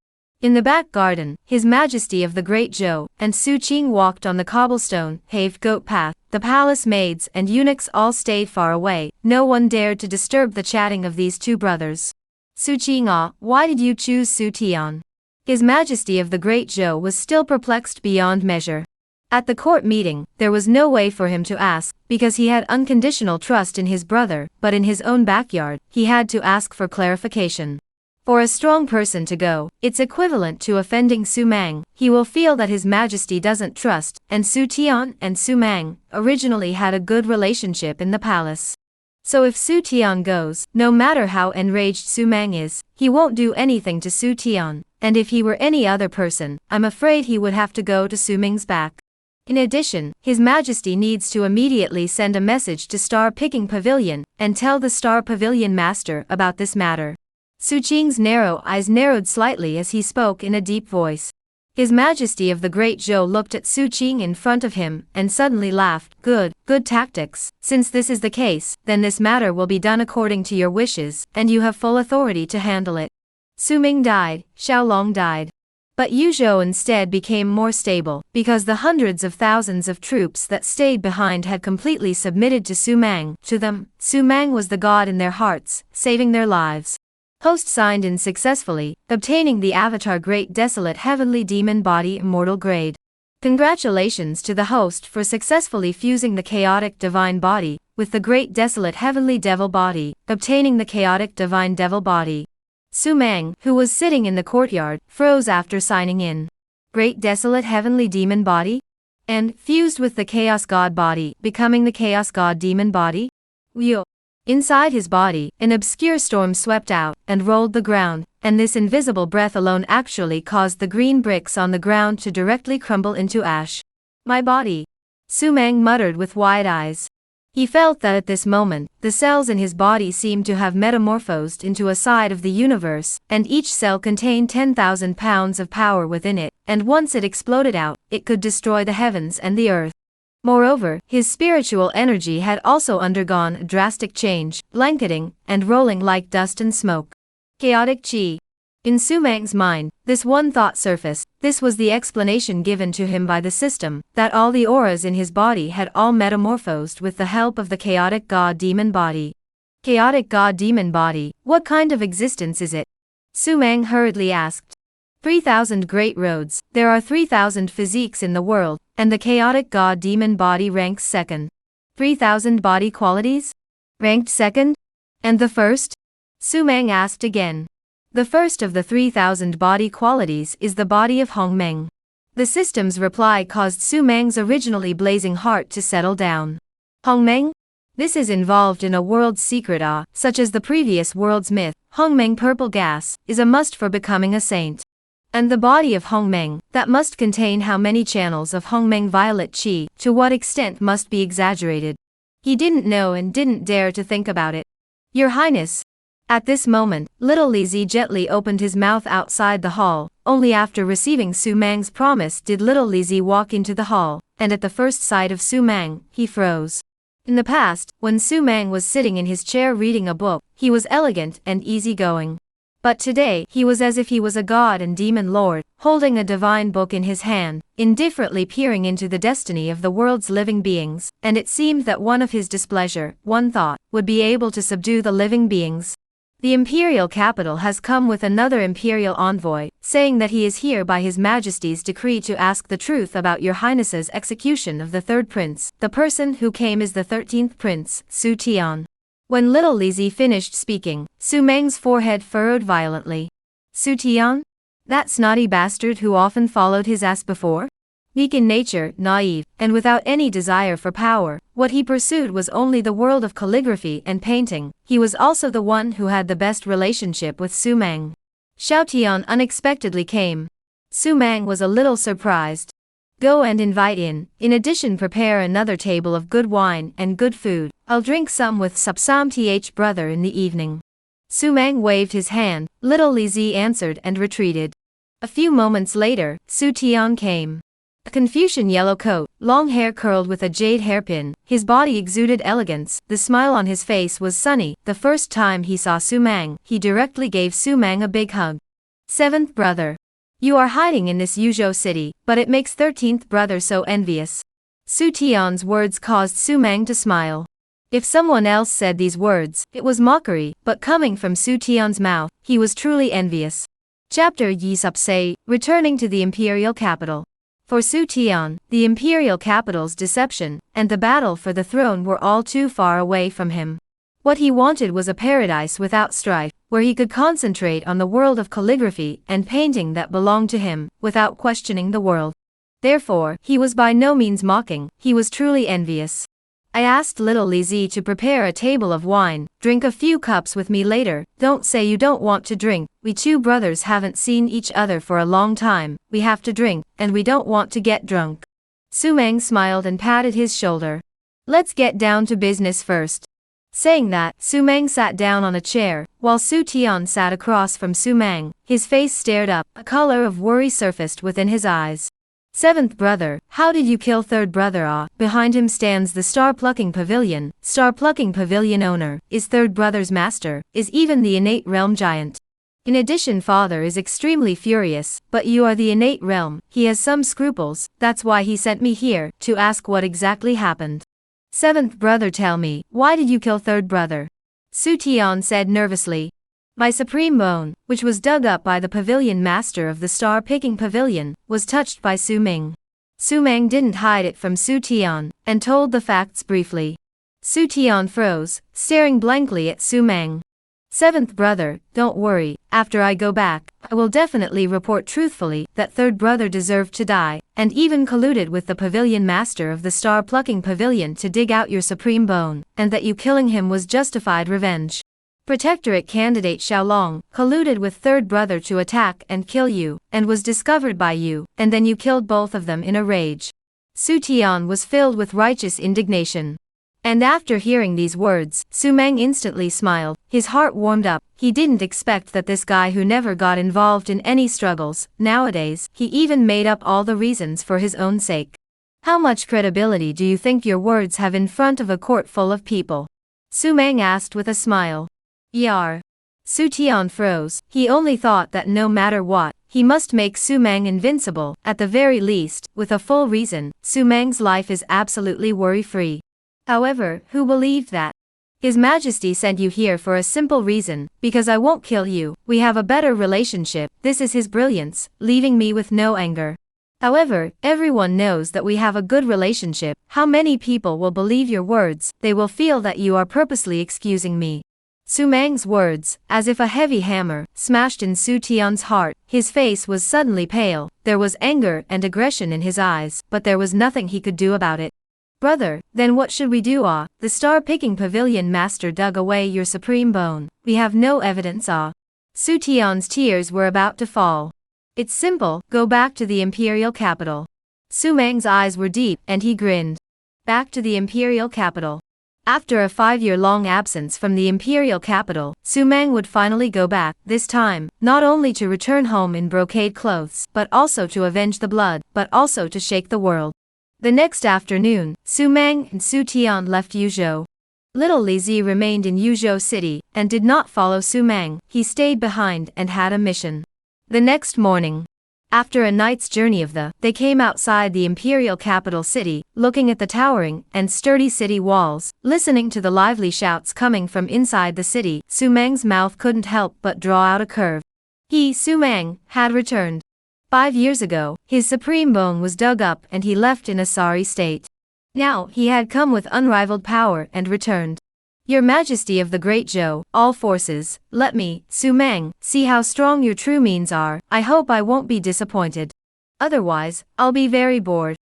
In the back garden, His Majesty of the Great Zhou and Su Qing walked on the cobblestone, paved goat path. The palace maids and eunuchs all stayed far away. No one dared to disturb the chatting of these 2 brothers. Su Qing, why did you choose Su Tian? His Majesty of the Great Zhou was still perplexed beyond measure. At the court meeting, there was no way for him to ask, because he had unconditional trust in his brother, but in his own backyard, he had to ask for clarification. For a strong person to go, it's equivalent to offending Su Mang. He will feel that His Majesty doesn't trust, and Su Tian and Su Mang originally had a good relationship in the palace. So if Su Tian goes, no matter how enraged Su Mang is, he won't do anything to Su Tian, and if he were any other person, I'm afraid he would have to go to Su Ming's back. In addition, His Majesty needs to immediately send a message to Star Picking Pavilion, and tell the Star Pavilion Master about this matter. Su Qing's narrow eyes narrowed slightly as he spoke in a deep voice. His Majesty of the Great Zhou looked at Su Qing in front of him, and suddenly laughed. Good tactics. Since this is the case, then this matter will be done according to your wishes, and you have full authority to handle it. Su Ming died, Xiaolong died. But Yuzhou instead became more stable, because the hundreds of thousands of troops that stayed behind had completely submitted to Su Mang. To them, Su Mang was the god in their hearts, saving their lives. Host signed in successfully, obtaining the Avatar Great Desolate Heavenly Demon Body Immortal Grade. Congratulations to the host for successfully fusing the Chaotic Divine Body with the Great Desolate Heavenly Devil Body, obtaining the Chaotic Divine Devil Body. Su Mang, who was sitting in the courtyard, froze after signing in. Great Desolate Heavenly Demon Body? And, fused with the Chaos God Body, becoming the Chaos God Demon Body? Whew. Inside his body, an obscure storm swept out, and rolled the ground, and this invisible breath alone actually caused the green bricks on the ground to directly crumble into ash. My body. Su Mang muttered with wide eyes. He felt that at this moment, the cells in his body seemed to have metamorphosed into a side of the universe, and each cell contained 10,000 pounds of power within it, and once it exploded out, it could destroy the heavens and the earth. Moreover, his spiritual energy had also undergone a drastic change, blanketing and rolling like dust and smoke. Chaotic Qi. In Su Mang's mind, this one thought surfaced. This was the explanation given to him by the system, that all the auras in his body had all metamorphosed with the help of the Chaotic God Demon Body. Chaotic God Demon Body, what kind of existence is it? Su Mang hurriedly asked. 3,000 great roads, there are 3,000 physiques in the world, and the Chaotic God Demon Body ranks second. 3,000 body qualities? Ranked second? And the first? Su Mang asked again. The first of the 3,000 body qualities is the body of Hongmeng. The system's reply caused Su Mang's originally blazing heart to settle down. Hongmeng? This is involved in a world's secret such as the previous world's myth. Hongmeng purple gas is a must for becoming a saint. And the body of Hongmeng, that must contain how many channels of Hongmeng violet qi, to what extent must be exaggerated. He didn't know and didn't dare to think about it. Your Highness. At this moment, little Li Zi gently opened his mouth outside the hall. Only after receiving Su Mang's promise did little Li Zi walk into the hall, and at the first sight of Su Mang, he froze. In the past, when Su Mang was sitting in his chair reading a book, he was elegant and easygoing. But today, he was as if he was a god and demon lord, holding a divine book in his hand, indifferently peering into the destiny of the world's living beings, and it seemed that one of his displeasure, one thought, would be able to subdue the living beings. The imperial capital has come with another imperial envoy, saying that he is here by His Majesty's decree to ask the truth about your Highness's execution of the third prince. The person who came is the 13th prince, Su Tian. When little Li Zi finished speaking, Su Mang's forehead furrowed violently. Su Tian? That snotty bastard who often followed his ass before? Weak in nature, naive, and without any desire for power, what he pursued was only the world of calligraphy and painting. He was also the one who had the best relationship with Su Mang. Xiao Tian unexpectedly came. Su Mang was a little surprised. Go and invite in addition prepare another table of good wine and good food. I'll drink some with Subsam Th brother in the evening. Su Mang waved his hand, little Li Zi answered and retreated. A few moments later, Su Tian came. A Confucian yellow coat, long hair curled with a jade hairpin, his body exuded elegance, the smile on his face was sunny. The first time he saw Su Mang, he directly gave Su Mang a big hug. 7th brother. You are hiding in this Yuzhou city, but it makes 13th brother so envious. Su Tian's words caused Su Mang to smile. If someone else said these words, it was mockery, but coming from Su Tian's mouth, he was truly envious. Chapter Yi Supse, returning to the imperial capital. For Su Tian, the imperial capital's deception and the battle for the throne were all too far away from him. What he wanted was a paradise without strife, where he could concentrate on the world of calligraphy and painting that belonged to him, without questioning the world. Therefore, he was by no means mocking, he was truly envious. I asked little Li Zi to prepare a table of wine. Drink a few cups with me later. Don't say you don't want to drink. We two brothers haven't seen each other for a long time. We have to drink, and we don't want to get drunk. Su Meng smiled and patted his shoulder. Let's get down to business first. Saying that, Su Meng sat down on a chair, while Su Tian sat across from Su Meng. His face stared up, a color of worry surfaced within his eyes. Seventh brother, how did you kill third brother? Ah, behind him stands the star-plucking pavilion. Star-plucking pavilion owner, is third brother's master, is even the innate realm giant. In addition, father is extremely furious, but you are the innate realm, he has some scruples, that's why he sent me here, to ask what exactly happened. Seventh brother, tell me, why did you kill third brother? Su Tian said nervously. My supreme bone, which was dug up by the pavilion master of the star-picking pavilion, was touched by Su Meng. Su Meng didn't hide it from Su Tian, and told the facts briefly. Su Tian froze, staring blankly at Su Meng. Seventh brother, don't worry, after I go back, I will definitely report truthfully that third brother deserved to die, and even colluded with the pavilion master of the star-plucking pavilion to dig out your supreme bone, and that you killing him was justified revenge. Protectorate candidate Xiaolong colluded with third brother to attack and kill you, and was discovered by you, and then you killed both of them in a rage. Su Tian was filled with righteous indignation. And after hearing these words, Su Meng instantly smiled, his heart warmed up. He didn't expect that this guy who never got involved in any struggles, nowadays, he even made up all the reasons for his own sake. How much credibility do you think your words have in front of a court full of people? Su Meng asked with a smile. Yar. Su Tian froze, he only thought that no matter what, he must make Su Meng invincible, at the very least, with a full reason. Su Meng's life is absolutely worry-free. However, who believed that? His Majesty sent you here for a simple reason, because I won't kill you, we have a better relationship, this is his brilliance, leaving me with no anger. However, everyone knows that we have a good relationship, how many people will believe your words? They will feel that you are purposely excusing me. Su Meng's words, as if a heavy hammer, smashed in Su Tian's heart. His face was suddenly pale, there was anger and aggression in his eyes, but there was nothing he could do about it. Brother, then what should we do? Ah, the star-picking pavilion master dug away your supreme bone, we have no evidence. Ah. Su Tian's tears were about to fall. It's simple, go back to the imperial capital. Su Meng's eyes were deep, and he grinned. Back to the imperial capital. After a 5-year-long absence from the imperial capital, Su Meng would finally go back, this time, not only to return home in brocade clothes, but also to avenge the blood, but also to shake the world. The next afternoon, Su Meng and Su Tian left Yuzhou. Little Li Zi remained in Yuzhou city, and did not follow Su Meng, he stayed behind and had a mission. The next morning, after a night's journey they came outside the imperial capital city, looking at the towering and sturdy city walls, listening to the lively shouts coming from inside the city. Su Meng's mouth couldn't help but draw out a curve. He, Su Meng, had returned. 5 years ago, his supreme bone was dug up and he left in a sorry state. Now, he had come with unrivaled power and returned. Your Majesty of the Great Zhou, all forces, let me, Su Meng, see how strong your true means are. I hope I won't be disappointed. Otherwise, I'll be very bored.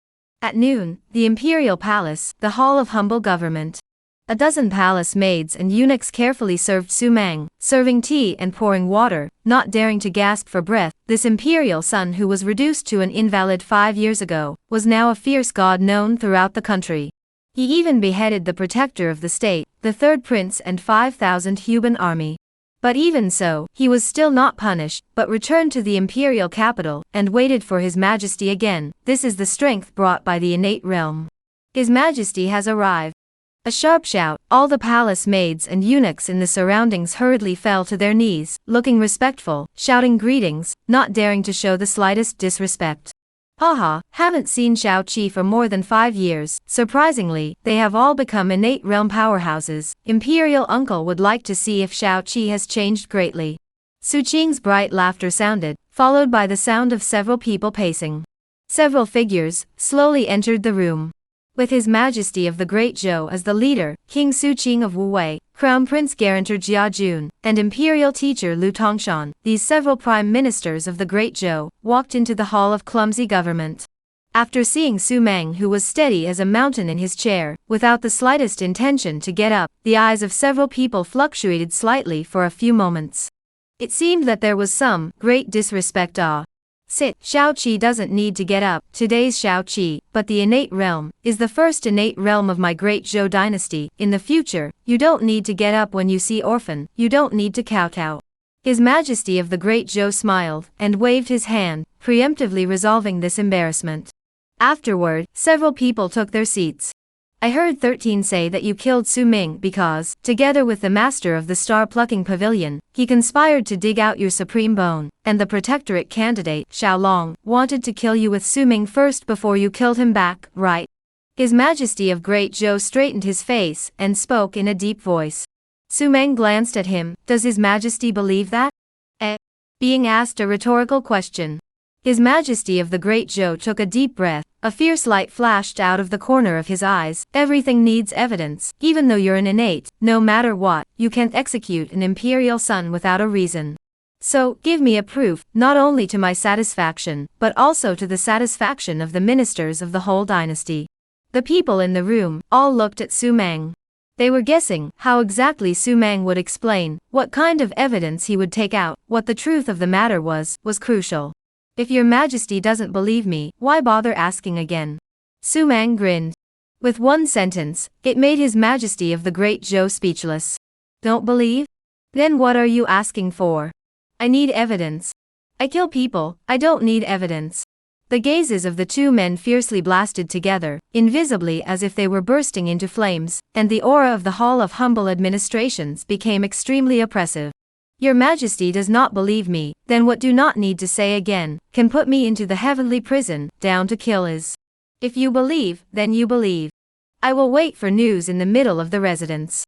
At noon, the imperial palace, the hall of humble government. A dozen palace maids and eunuchs carefully served Su Meng, serving tea and pouring water, not daring to gasp for breath. This imperial son, who was reduced to an invalid 5 years ago, was now a fierce god known throughout the country. He even beheaded the protector of the state, the third prince, and 5,000 Huban army. But even so, he was still not punished, but returned to the imperial capital, and waited for his majesty again. This is the strength brought by the innate realm. His majesty has arrived. A sharp shout, all the palace maids and eunuchs in the surroundings hurriedly fell to their knees, looking respectful, shouting greetings, not daring to show the slightest disrespect. Haha, haven't seen Xiao Qi for more than 5 years. Surprisingly, they have all become innate realm powerhouses. Imperial uncle would like to see if Xiao Qi has changed greatly. Su Qing's bright laughter sounded, followed by the sound of several people pacing. Several figures slowly entered the room. With His Majesty of the Great Zhou as the leader, King Su Qing of Wuwei, Crown Prince Guarantor Jia Jun, and Imperial Teacher Lu Tongshan, these several prime ministers of the Great Zhou, walked into the hall of clumsy government. After seeing Su Meng, who was steady as a mountain in his chair, without the slightest intention to get up, the eyes of several people fluctuated slightly for a few moments. It seemed that there was some great disrespect. Sit. Shao Qi doesn't need to get up. Today's Shao Qi, but the innate realm, is the first innate realm of my great Zhou dynasty. In the future, you don't need to get up when you see orphan, you don't need to kowtow. His Majesty of the Great Zhou smiled, and waved his hand, preemptively resolving this embarrassment. Afterward, several people took their seats. I heard 13 say that you killed Su Ming because, together with the master of the star-plucking pavilion, he conspired to dig out your supreme bone, and the protectorate candidate, Xiao Long, wanted to kill you with Su Ming first before you killed him back, right? His Majesty of Great Zhou straightened his face and spoke in a deep voice. Su Ming glanced at him. Does His Majesty believe that? Being asked a rhetorical question. His Majesty of the Great Zhou took a deep breath. A fierce light flashed out of the corner of his eyes. Everything needs evidence. Even though you're an innate, no matter what, you can't execute an imperial son without a reason. So, give me a proof, not only to my satisfaction, but also to the satisfaction of the ministers of the whole dynasty. The people in the room all looked at Su Ming. They were guessing how exactly Su Ming would explain, what kind of evidence he would take out. What the truth of the matter was crucial. If your Majesty doesn't believe me, why bother asking again? Su Ming grinned. With one sentence, it made His Majesty of the Great Zhou speechless. Don't believe? Then what are you asking for? I need evidence. I kill people, I don't need evidence. The gazes of the two men fiercely blasted together, invisibly as if they were bursting into flames, and the aura of the Hall of Humble Administrations became extremely oppressive. Your Majesty does not believe me, then what do not need to say again, can put me into the heavenly prison, down to kill is. If you believe, then you believe. I will wait for news in the middle of the residence.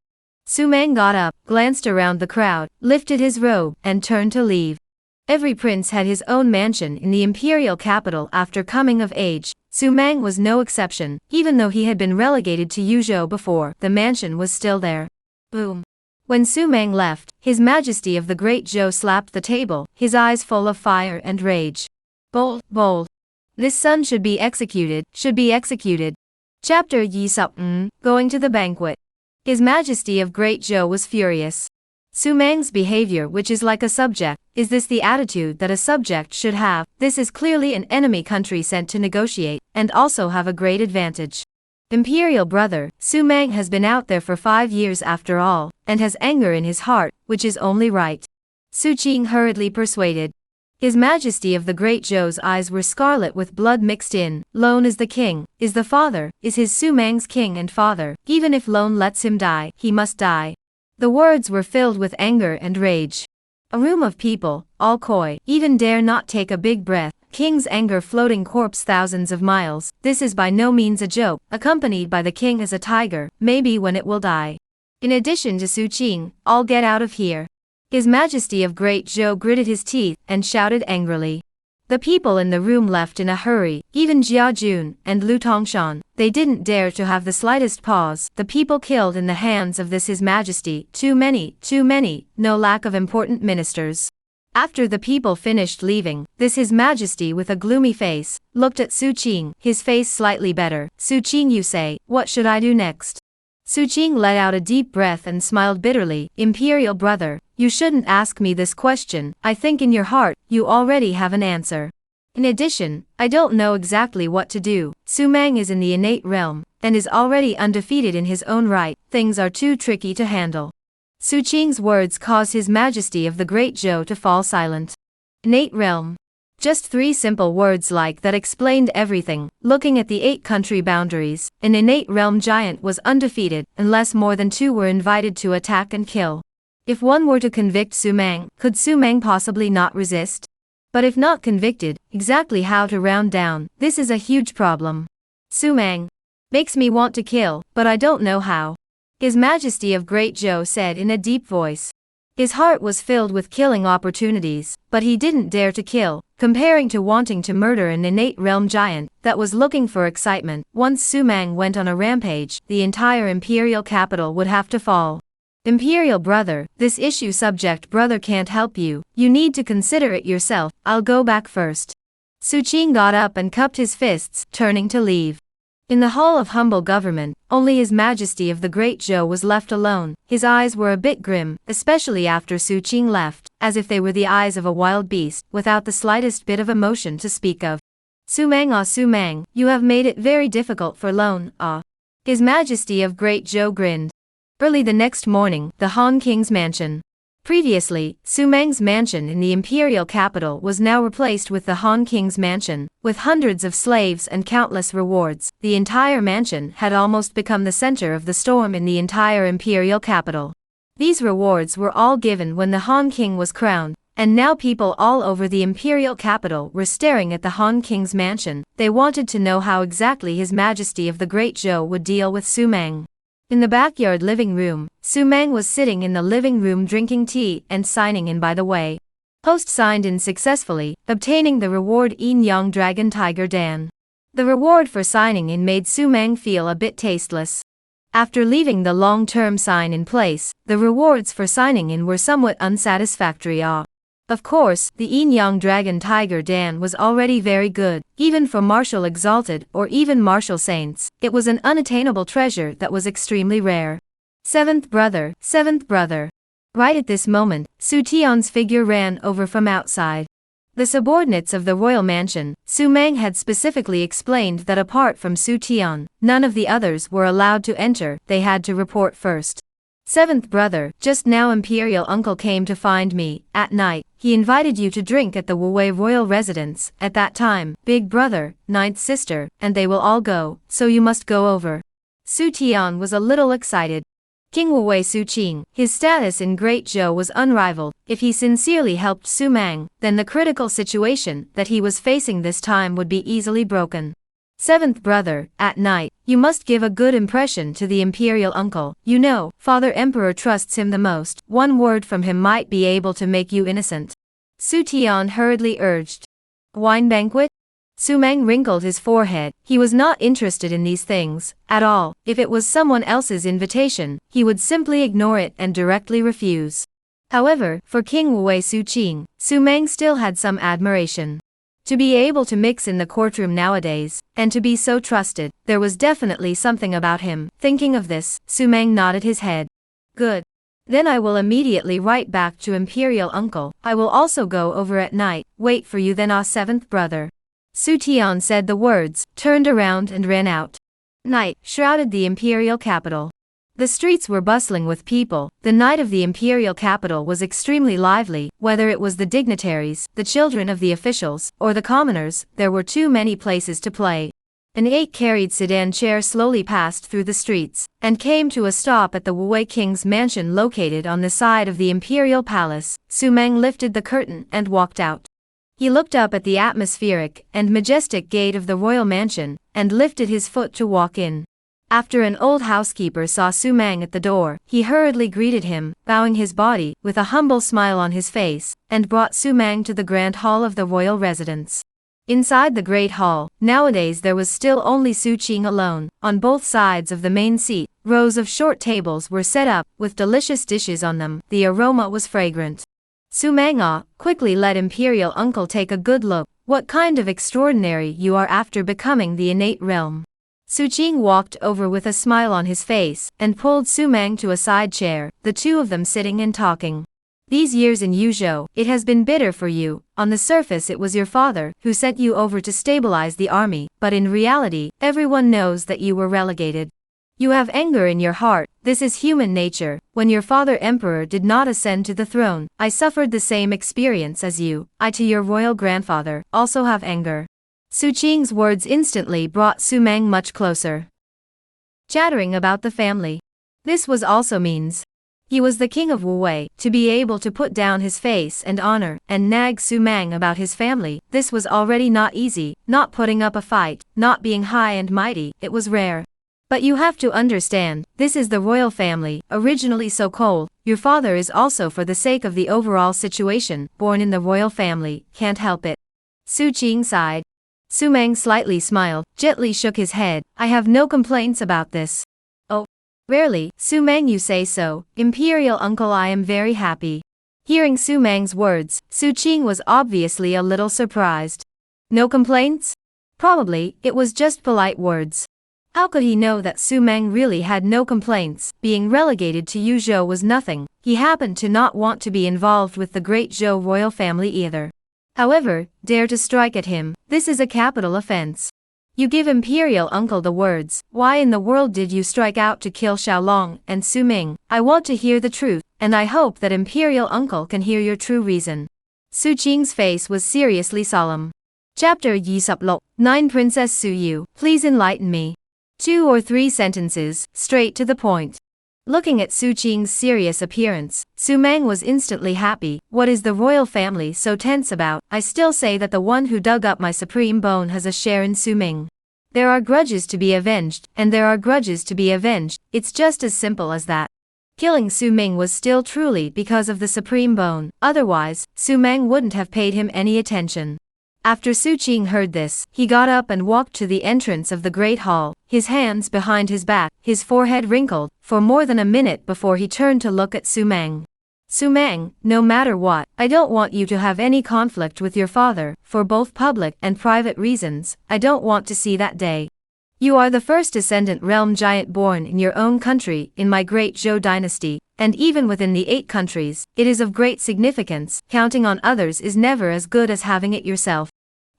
Su Ming got up, glanced around the crowd, lifted his robe, and turned to leave. Every prince had his own mansion in the imperial capital after coming of age. Su Ming was no exception. Even though he had been relegated to Yuzhou before, the mansion was still there. Boom. When Su Ming left, His Majesty of the Great Zhou slapped the table, his eyes full of fire and rage. Bold, bold. This son should be executed, should be executed. Chapter Yi Sup going to the banquet. His Majesty of Great Zhou was furious. Su Ming's behavior, which is like a subject, is this the attitude that a subject should have? This is clearly an enemy country sent to negotiate, and also have a great advantage. Imperial brother, Su Ming has been out there for 5 years after all, and has anger in his heart, which is only right. Su Qing hurriedly persuaded. His Majesty of the Great Zhou's eyes were scarlet with blood mixed in. Lone is the king, is the father, is his Su Ming's king and father. Even if Lone lets him die, he must die. The words were filled with anger and rage. A room of people, all coy, even dare not take a big breath. King's anger floating corpse thousands of miles. This is by no means a joke, accompanied by the king as a tiger, maybe when it will die. In addition to Su Qing, all get out of here. His Majesty of Great Zhou gritted his teeth and shouted angrily. The people in the room left in a hurry, even Jia Jun and Lu Tongshan. They didn't dare to have the slightest pause. The people killed in the hands of this His Majesty. Too many, no lack of important ministers. After the people finished leaving, this His Majesty with a gloomy face, looked at Su Qing, his face slightly better. Su Qing, you say, what should I do next? Su Qing let out a deep breath and smiled bitterly. Imperial brother, you shouldn't ask me this question. I think in your heart, you already have an answer. In addition, I don't know exactly what to do. Su Ming is in the innate realm, and is already undefeated in his own right. Things are too tricky to handle. Su Qing's words caused His Majesty of the Great Zhou to fall silent. Innate realm. Just 3 simple words like that explained everything. Looking at the 8 country boundaries, an innate realm giant was undefeated, unless more than 2 were invited to attack and kill. If one were to convict Su Ming, could Su Ming possibly not resist? But if not convicted, exactly how to round down? This is a huge problem. Su Ming makes me want to kill, but I don't know how. His Majesty of Great Zhou said in a deep voice. His heart was filled with killing opportunities, but he didn't dare to kill, comparing to wanting to murder an innate realm giant that was looking for excitement. Once Su Ming went on a rampage, the entire imperial capital would have to fall. Imperial brother, this issue subject brother can't help you. You need to consider it yourself. I'll go back first. Su Qing got up and cupped his fists, turning to leave. In the hall of humble government, only His Majesty of the Great Zhou was left alone. His eyes were a bit grim, especially after Su Qing left, as if they were the eyes of a wild beast, without the slightest bit of emotion to speak of. Su Mang, you have made it very difficult for Lone, His Majesty of Great Zhou grinned. Early the next morning, the Han King's mansion. Previously, Su Mang's mansion in the imperial capital was now replaced with the Han King's mansion, with hundreds of slaves and countless rewards. The entire mansion had almost become the center of the storm in the entire imperial capital. These rewards were all given when the Han King was crowned, and now people all over the imperial capital were staring at the Han King's mansion. They wanted to know how exactly His Majesty of the Great Zhou would deal with Su Mang. In the backyard living room, Su Mang was sitting in the living room drinking tea and signing in by the way. Post signed in successfully, obtaining the reward Yin Yang Dragon Tiger Dan. The reward for signing in made Su Mang feel a bit tasteless. After leaving the long-term sign in place, the rewards for signing in were somewhat unsatisfactory. Of course, the Yin Yang Dragon Tiger Dan was already very good, even for martial exalted or even martial saints. It was an unattainable treasure that was extremely rare. Seventh brother. Right at this moment, Su Tian's figure ran over from outside. The subordinates of the royal mansion, Su Mang had specifically explained that apart from Su Tian, none of the others were allowed to enter. They had to report first. Seventh brother, just now Imperial Uncle came to find me. At night, he invited you to drink at the Wuwei royal residence. At that time, big brother, ninth sister, and they will all go, so you must go over. Su Tian was a little excited. King Wuwei Su Qing, his status in Great Zhou was unrivaled. If he sincerely helped Su Mang, then the critical situation that he was facing this time would be easily broken. Seventh brother, at night, you must give a good impression to the imperial uncle. You know, Father Emperor trusts him the most. One word from him might be able to make you innocent. Su Tian hurriedly urged. Wine banquet? Su Mang wrinkled his forehead. He was not interested in these things, at all. If it was someone else's invitation, he would simply ignore it and directly refuse. However, for King Wuwei Su Qing, Su Mang still had some admiration. To be able to mix in the courtroom nowadays, and to be so trusted, there was definitely something about him. Thinking of this, Su Mang nodded his head. Good. Then I will immediately write back to Imperial Uncle. I will also go over at night. Wait for you then, seventh brother. Su Tian said the words, turned around and ran out. Night shrouded the imperial capital. The streets were bustling with people. The night of the imperial capital was extremely lively. Whether it was the dignitaries, the children of the officials, or the commoners, there were too many places to play. An 8-carried sedan chair slowly passed through the streets, and came to a stop at the Wuwei King's mansion located on the side of the imperial palace. Su Mang lifted the curtain and walked out. He looked up at the atmospheric and majestic gate of the royal mansion, and lifted his foot to walk in. After an old housekeeper saw Su Mang at the door, he hurriedly greeted him, bowing his body, with a humble smile on his face, and brought Su Mang to the grand hall of the royal residence. Inside the great hall, nowadays there was still only Su Qing alone. On both sides of the main seat, rows of short tables were set up, with delicious dishes on them. The aroma was fragrant. Su Mang quickly let Imperial Uncle take a good look. What kind of extraordinary you are after becoming the innate realm. Su Qing walked over with a smile on his face, and pulled Su Mang to a side chair, the two of them sitting and talking. These years in Yuzhou, it has been bitter for you. On the surface it was your father who sent you over to stabilize the army, but in reality, everyone knows that you were relegated. You have anger in your heart. This is human nature. When your father emperor did not ascend to the throne, I suffered the same experience as you. I to your royal grandfather, also have anger. Su Qing's words instantly brought Su Mang much closer. Chattering about the family. This was also means. He was the king of Wuwei. To be able to put down his face and honor, and nag Su Mang about his family, this was already not easy. Not putting up a fight, not being high and mighty, it was rare. But you have to understand, this is the royal family, originally so cold. Your father is also for the sake of the overall situation, born in the royal family, can't help it. Su Qing sighed. Su Mang slightly smiled, gently shook his head. I have no complaints about this. Oh, rarely, Su Mang, you say so. Imperial Uncle, I am very happy. Hearing Su Mang's words, Su Qing was obviously a little surprised. No complaints? Probably, it was just polite words. How could he know that Su Meng really had no complaints? Being relegated to Zhou was nothing. He happened to not want to be involved with the great Zhou royal family either. However, dare to strike at him, this is a capital offense. You give Imperial Uncle the words, why in the world did you strike out to kill Xiaolong and Su Ming? I want to hear the truth, and I hope that Imperial Uncle can hear your true reason. Su Qing's face was seriously solemn. Chapter Yi Suplok, 9 Princess Su Yu, please enlighten me. 2 or 3 sentences, straight to the point. Looking at Su Qing's serious appearance, Su Meng was instantly happy. What is the royal family so tense about? I still say that the one who dug up my supreme bone has a share in Su Ming. There are grudges to be avenged, and there are grudges to be avenged. It's just as simple as that. Killing Su Ming was still truly because of the supreme bone, otherwise, Su Meng wouldn't have paid him any attention. After Su Qing heard this, he got up and walked to the entrance of the great hall, his hands behind his back, his forehead wrinkled, for more than a minute before he turned to look at Su Meng. Su Meng, no matter what, I don't want you to have any conflict with your father, for both public and private reasons. I don't want to see that day. You are the first descendant realm giant born in your own country, in my great Zhou dynasty, and even within the 8 countries, it is of great significance. Counting on others is never as good as having it yourself.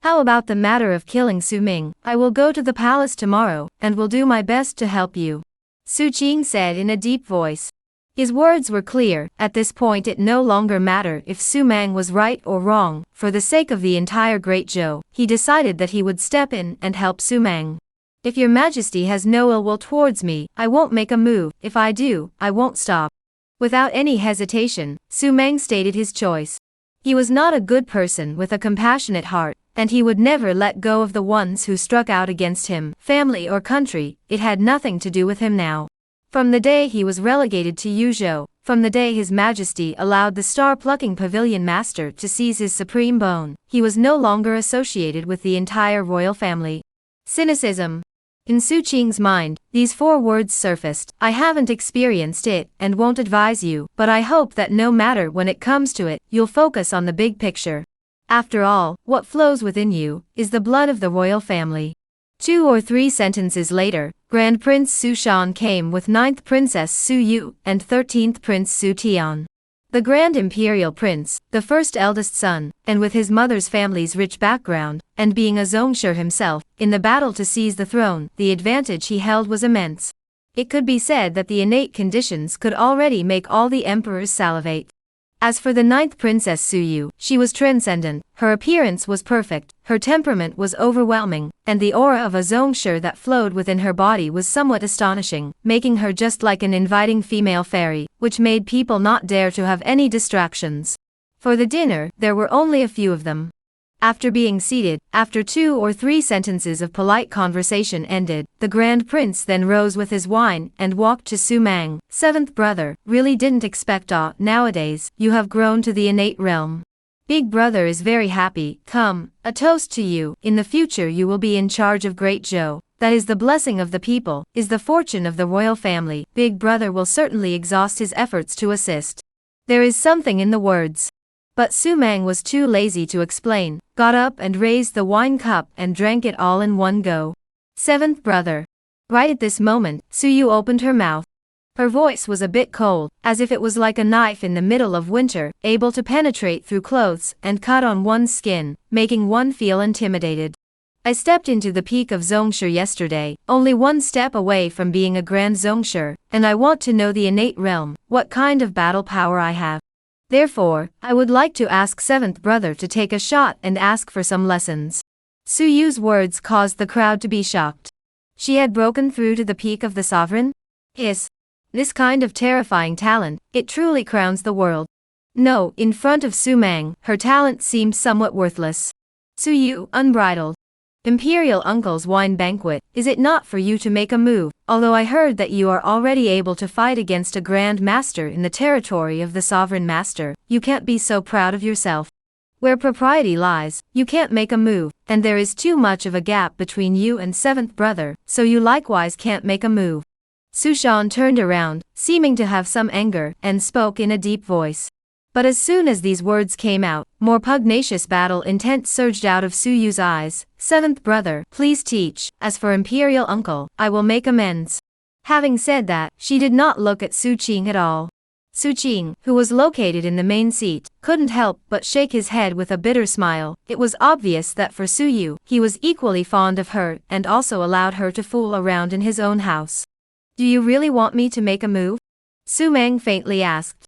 How about the matter of killing Su Ming? I will go to the palace tomorrow, and will do my best to help you. Su Qing said in a deep voice. His words were clear. At this point it no longer mattered if Su Meng was right or wrong. For the sake of the entire Great Zhou, he decided that he would step in and help Su Meng. If your majesty has no ill will towards me, I won't make a move. If I do, I won't stop. Without any hesitation, Su Meng stated his choice. He was not a good person with a compassionate heart, and he would never let go of the ones who struck out against him, family or country. It had nothing to do with him now. From the day he was relegated to Zhou, from the day His Majesty allowed the star-plucking pavilion master to seize his supreme bone, he was no longer associated with the entire royal family. Cynicism. In Su Qing's mind, these 4 words surfaced. I haven't experienced it, and won't advise you, but I hope that no matter when it comes to it, you'll focus on the big picture. After all, what flows within you, is the blood of the royal family. 2 or 3 sentences later, Grand Prince Su Shan came with 9th Princess Su Yu, and 13th Prince Su Tian. The Grand Imperial Prince, the first eldest son, and with his mother's family's rich background, and being a Zhongsher himself, in the battle to seize the throne, the advantage he held was immense. It could be said that the innate conditions could already make all the emperors salivate. As for the 9th Princess Su Yu, she was transcendent, her appearance was perfect, her temperament was overwhelming, and the aura of a Zhongsher that flowed within her body was somewhat astonishing, making her just like an inviting female fairy, which made people not dare to have any distractions. For the dinner, there were only a few of them. After being seated, after 2 or 3 sentences of polite conversation ended, the Grand Prince then rose with his wine and walked to Su Meng. 7th brother, really didn't expect nowadays, you have grown to the innate realm. Big brother is very happy. Come, a toast to you. In the future you will be in charge of Great Zhou. That is the blessing of the people, is the fortune of the royal family. Big brother will certainly exhaust his efforts to assist. There is something in the words. But Su Meng was too lazy to explain, got up and raised the wine cup and drank it all in one go. 7th brother. Right at this moment, Su Yu opened her mouth. Her voice was a bit cold, as if it was like a knife in the middle of winter, able to penetrate through clothes and cut on one's skin, making one feel intimidated. I stepped into the peak of Zhongsher yesterday, only 1 step away from being a Grand Zhongsher, and I want to know the innate realm, what kind of battle power I have. Therefore, I would like to ask 7th brother to take a shot and ask for some lessons. Su Yu's words caused the crowd to be shocked. She had broken through to the peak of the sovereign? Yes. This kind of terrifying talent, it truly crowns the world. No, in front of Su Meng, her talent seemed somewhat worthless. Su Yu, unbridled. Imperial Uncle's wine banquet, is it not for you to make a move? Although I heard that you are already able to fight against a Grand Master in the territory of the Sovereign Master, you can't be so proud of yourself. Where propriety lies, you can't make a move, and there is too much of a gap between you and 7th brother, so you likewise can't make a move. Su Shan turned around, seeming to have some anger, and spoke in a deep voice. But as soon as these words came out, more pugnacious battle intent surged out of Suyu's eyes. "Seventh brother, please teach. As for Imperial uncle, I will make amends." Having said that, she did not look at Su Qing at all. Su Qing, who was located in the main seat, couldn't help but shake his head with a bitter smile. It was obvious that for Suyu, he was equally fond of her and also allowed her to fool around in his own house. "Do you really want me to make a move?" Su Meng faintly asked.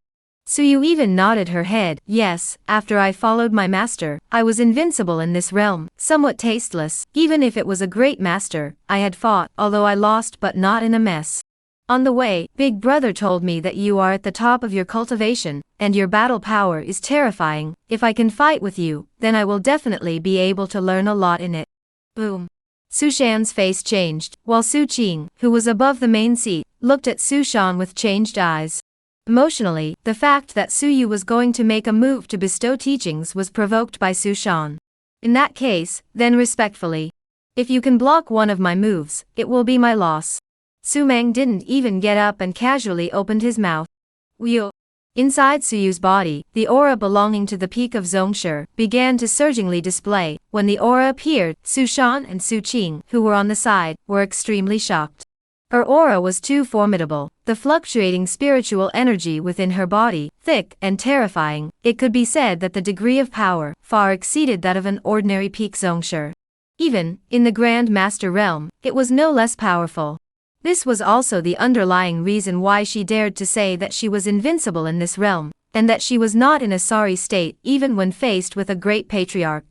Suyu even nodded her head. "Yes, after I followed my master, I was invincible in this realm, somewhat tasteless. Even if it was a great master, I had fought, although I lost but not in a mess. On the way, Big Brother told me that you are at the top of your cultivation, and your battle power is terrifying. If I can fight with you, then I will definitely be able to learn a lot in it." Boom. Su Shan's face changed, while Su Qing, who was above the main seat, looked at Su Shan with changed eyes. Emotionally, the fact that Suyu was going to make a move to bestow teachings was provoked by Su Shan. "In that case, then respectfully. If you can block one of my moves, it will be my loss." Su Meng didn't even get up and casually opened his mouth. Whew. Inside Suyu's body, the aura belonging to the peak of Zhongshe began to surgingly display. When the aura appeared, Su Shan and Su Qing, who were on the side, were extremely shocked. Her aura was too formidable, the fluctuating spiritual energy within her body, thick and terrifying. It could be said that the degree of power far exceeded that of an ordinary peak Zhongshe. Even in the Grand Master realm, it was no less powerful. This was also the underlying reason why she dared to say that she was invincible in this realm, and that she was not in a sorry state even when faced with a great patriarch.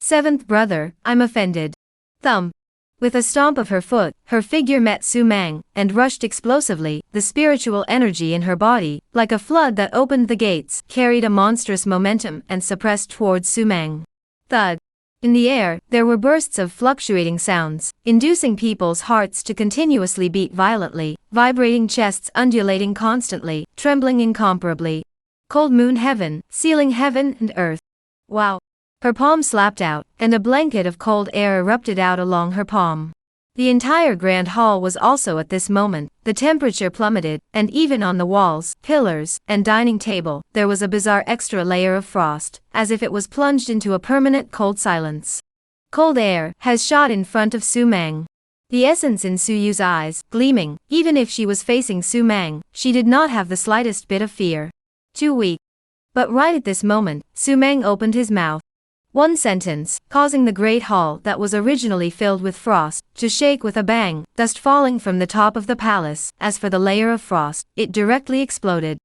"Seventh brother, I'm offended." Thump. With a stomp of her foot, her figure met Su Meng, and rushed explosively. The spiritual energy in her body, like a flood that opened the gates, carried a monstrous momentum and suppressed towards Su Meng. Thud. In the air, there were bursts of fluctuating sounds, inducing people's hearts to continuously beat violently, vibrating chests undulating constantly, trembling incomparably. Cold moon heaven, sealing heaven and earth. Wow. Her palm slapped out, and a blanket of cold air erupted out along her palm. The entire grand hall was also at this moment, the temperature plummeted, and even on the walls, pillars, and dining table, there was a bizarre extra layer of frost, as if it was plunged into a permanent cold silence. Cold air has shot in front of Su Meng. The essence in Suyu's eyes, gleaming. Even if she was facing Su Meng, she did not have the slightest bit of fear. Too weak. But right at this moment, Su Meng opened his mouth. One sentence, causing the great hall that was originally filled with frost, to shake with a bang, dust falling from the top of the palace. As for the layer of frost, it directly exploded.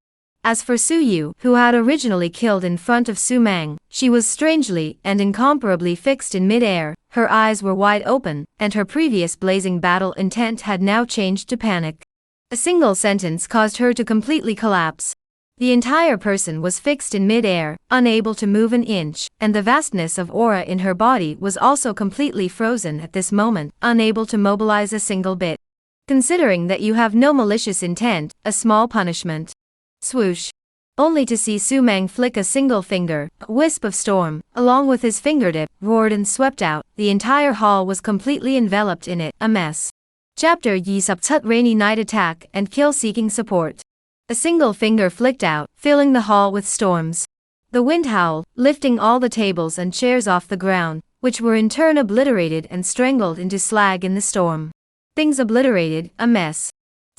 As for Suyu, who had originally killed in front of Su Meng, she was strangely and incomparably fixed in mid-air, her eyes were wide open, and her previous blazing battle intent had now changed to panic. A single sentence caused her to completely collapse. The entire person was fixed in mid-air, unable to move an inch, and the vastness of aura in her body was also completely frozen at this moment, unable to mobilize a single bit. Considering that you have no malicious intent, a small punishment. Swoosh. Only to see Su Meng flick a single finger, a wisp of storm, along with his fingertip, roared and swept out. The entire hall was completely enveloped in it, a mess. Chapter Yi Subtut Rainy Night Attack and Kill Seeking Support. A single finger flicked out, filling the hall with storms. The wind howled, lifting all the tables and chairs off the ground, which were in turn obliterated and strangled into slag in the storm. Things obliterated, a mess.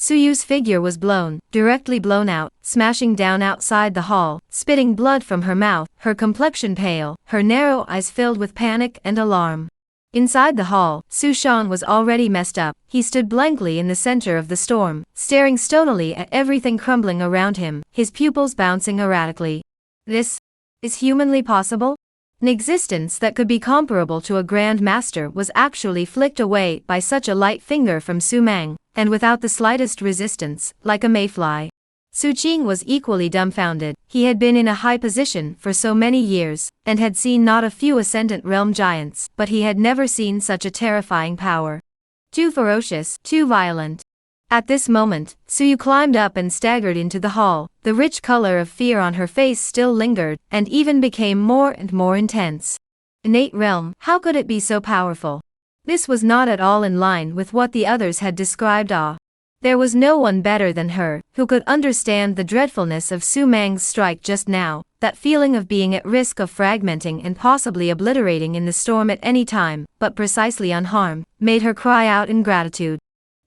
Suyu's figure was blown, directly blown out, smashing down outside the hall, spitting blood from her mouth, her complexion pale, her narrow eyes filled with panic and alarm. Inside the hall, Su Shan was already messed up. He stood blankly in the center of the storm, staring stonily at everything crumbling around him, his pupils bouncing erratically. This is humanly possible? An existence that could be comparable to a Grand Master was actually flicked away by such a light finger from Su Meng, and without the slightest resistance, like a mayfly. Su Qing was equally dumbfounded. He had been in a high position for so many years, and had seen not a few Ascendant Realm giants, but he had never seen such a terrifying power. Too ferocious, too violent. At this moment, Suyu climbed up and staggered into the hall. The rich color of fear on her face still lingered, and even became more and more intense. Innate realm, how could it be so powerful? This was not at all in line with what the others had described. There was no one better than her, who could understand the dreadfulness of Su Mang's strike just now, that feeling of being at risk of fragmenting and possibly obliterating in the storm at any time, but precisely unharmed, made her cry out in gratitude.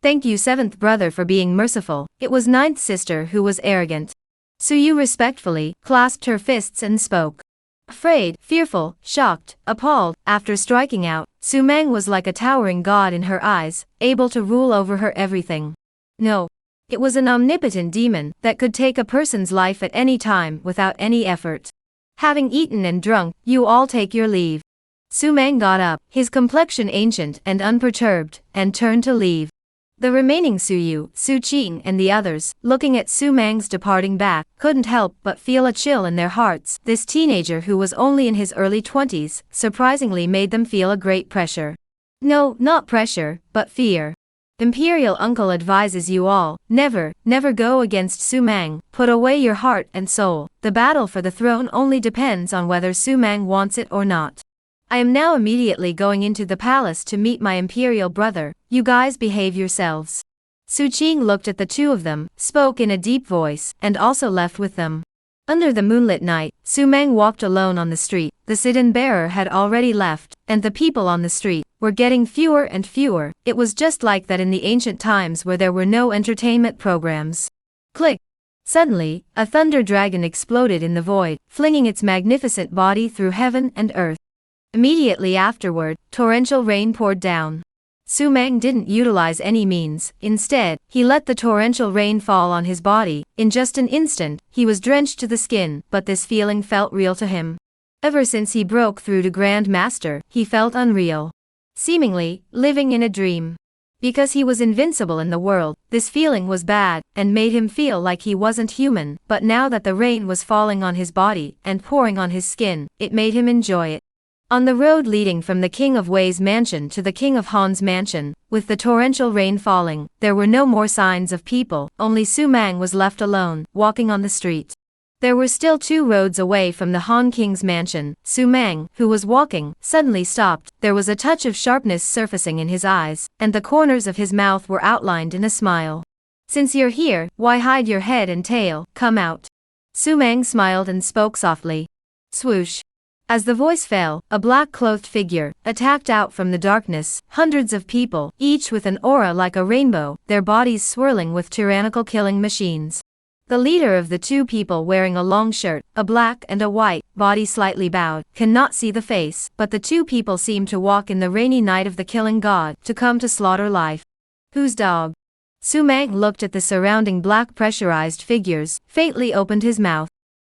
Thank you, seventh brother, for being merciful. It was ninth sister who was arrogant. Su Yu respectfully clasped her fists and spoke. Afraid, fearful, shocked, appalled, after striking out, Su Mang was like a towering god in her eyes, able to rule over her everything. No. It was an omnipotent demon that could take a person's life at any time without any effort. Having eaten and drunk, you all take your leave. Su Mang got up, his complexion ancient and unperturbed, and turned to leave. The remaining Su Yu, Su Qing and the others, looking at Su Mang's departing back, couldn't help but feel a chill in their hearts. This teenager who was only in his early 20s, surprisingly made them feel a great pressure. No, not pressure, but fear. Imperial Uncle advises you all, never go against Su Mang, put away your heart and soul. The battle for the throne only depends on whether Su Mang wants it or not. I am now immediately going into the palace to meet my imperial brother. You guys behave yourselves. Su Qing looked at the two of them, spoke in a deep voice, and also left with them. Under the moonlit night, Su Mang walked alone on the street. The sit-in bearer had already left, and the people on the street were getting fewer and fewer. It was just like that in the ancient times where there were no entertainment programs. Click! Suddenly, a thunder dragon exploded in the void, flinging its magnificent body through heaven and earth. Immediately afterward, torrential rain poured down. Su Mang didn't utilize any means. Instead, he let the torrential rain fall on his body. In just an instant, he was drenched to the skin, but this feeling felt real to him. Ever since he broke through to Grand Master, he felt unreal. Seemingly, living in a dream. Because he was invincible in the world, this feeling was bad, and made him feel like he wasn't human. But now that the rain was falling on his body, and pouring on his skin, it made him enjoy it. On the road leading from the King of Wei's mansion to the King of Han's mansion, with the torrential rain falling, there were no more signs of people, only Su Mang was left alone, walking on the street. There were still 2 roads away from the Han King's mansion. Su Mang, who was walking, suddenly stopped. There was a touch of sharpness surfacing in his eyes, and the corners of his mouth were outlined in a smile. Since you're here, why hide your head and tail? Come out. Su Mang smiled and spoke softly. Swoosh. As the voice fell, a black-clothed figure attacked out from the darkness. Hundreds of people, each with an aura like a rainbow, their bodies swirling with tyrannical killing machines. The leader of the 2 people wearing a long shirt, a black and a white, body slightly bowed, cannot see the face, but the 2 people seem to walk in the rainy night of the killing god, to come to slaughter life. Whose dog? Su Mang looked at the surrounding black pressurized figures, faintly opened his mouth.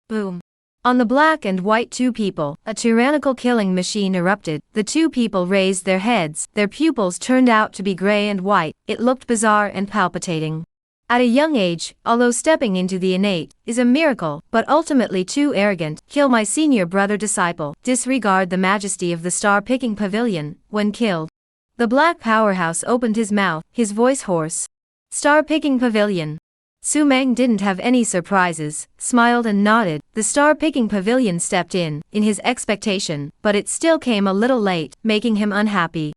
Boom. On the black and white 2 people, a tyrannical killing machine erupted. The 2 people raised their heads, their pupils turned out to be gray and white. It looked bizarre and palpitating. At a young age, although stepping into the innate is a miracle, but ultimately too arrogant, kill my senior brother disciple, disregard the majesty of the star-picking pavilion, when killed. The black powerhouse opened his mouth, his voice hoarse. Star-picking pavilion. Su Mang didn't have any surprises, smiled and nodded. The star-picking pavilion stepped in his expectation, but it still came a little late, making him unhappy.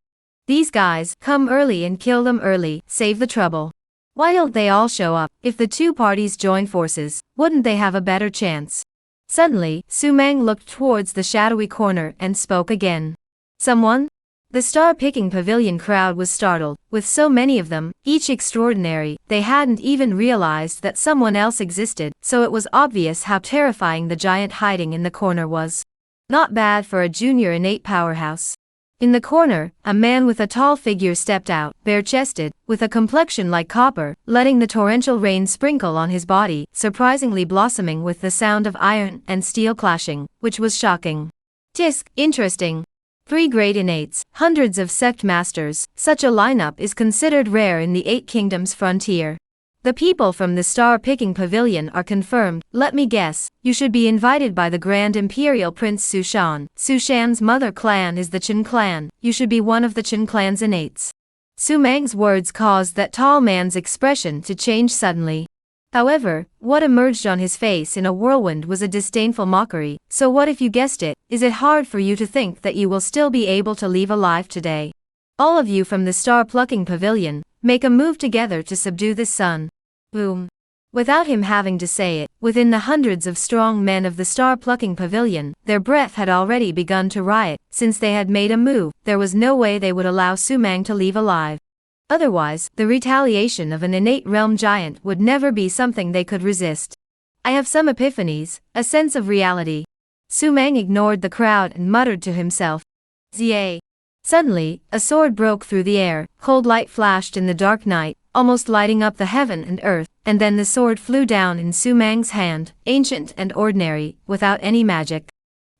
These guys, come early and kill them early, save the trouble. Why don't they all show up? If the 2 parties join forces, wouldn't they have a better chance? Suddenly, Su Mang looked towards the shadowy corner and spoke again. Someone? The star-picking pavilion crowd was startled. With so many of them, each extraordinary, they hadn't even realized that someone else existed, so it was obvious how terrifying the giant hiding in the corner was. Not bad for a junior innate powerhouse. In the corner, a man with a tall figure stepped out, bare-chested, with a complexion like copper, letting the torrential rain sprinkle on his body, surprisingly blossoming with the sound of iron and steel clashing, which was shocking. Tisk, interesting. 3 great innates, hundreds of sect masters. Such a lineup is considered rare in the 8 Kingdoms frontier. The people from the star-picking pavilion are confirmed. Let me guess, you should be invited by the Grand Imperial Prince Su Shan. Su Shan's mother clan is the Chen clan. You should be one of the Chen clan's innates. Su Mang's words caused that tall man's expression to change suddenly. However, what emerged on his face in a whirlwind was a disdainful mockery. So what if you guessed it? Is it hard for you to think that you will still be able to leave alive today? All of you from the star-plucking pavilion, make a move together to subdue this sun. Boom. Without him having to say it, within the hundreds of strong men of the star-plucking pavilion, their breath had already begun to riot. Since they had made a move, there was no way they would allow Su-mang to leave alive. Otherwise, the retaliation of an innate realm giant would never be something they could resist. I have some epiphanies, a sense of reality. Su-mang ignored the crowd and muttered to himself. Zia. Suddenly, a sword broke through the air, cold light flashed in the dark night, almost lighting up the heaven and earth, and then the sword flew down in Su-mang's hand, ancient and ordinary, without any magic.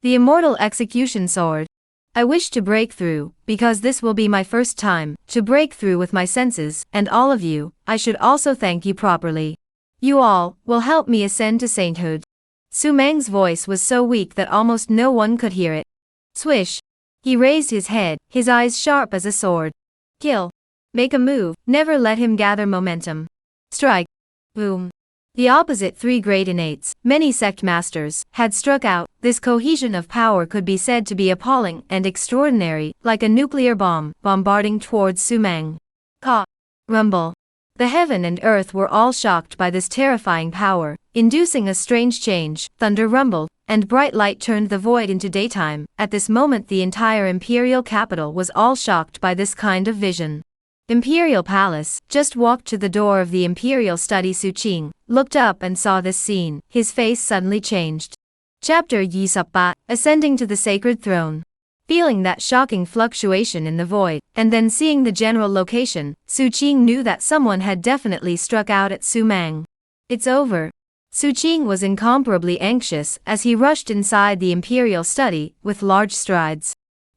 The immortal execution sword. I wish to break through, because this will be my first time, to break through with my senses, and all of you, I should also thank you properly. You all, will help me ascend to sainthood. Su-mang's voice was so weak that almost no one could hear it. Swish. He raised his head, his eyes sharp as a sword. Kill. Make a move, never let him gather momentum. Strike. Boom. The opposite three great innates, many sect masters, had struck out. This cohesion of power could be said to be appalling and extraordinary, like a nuclear bomb, bombarding towards Su-mang. Ka. Rumble. The heaven and earth were all shocked by this terrifying power, inducing a strange change. Thunder rumbled, and bright light turned the void into daytime. At this moment the entire imperial capital was all shocked by this kind of vision. Imperial Palace just walked to the door of the imperial study. Su-ching looked up and saw this scene. His face suddenly changed. Chapter Yisapa, ascending to the sacred throne. Feeling that shocking fluctuation in the void, and then seeing the general location, Su-ching knew that someone had definitely struck out at Su-mang. It's over. Su-ching was incomparably anxious as he rushed inside the imperial study with large strides.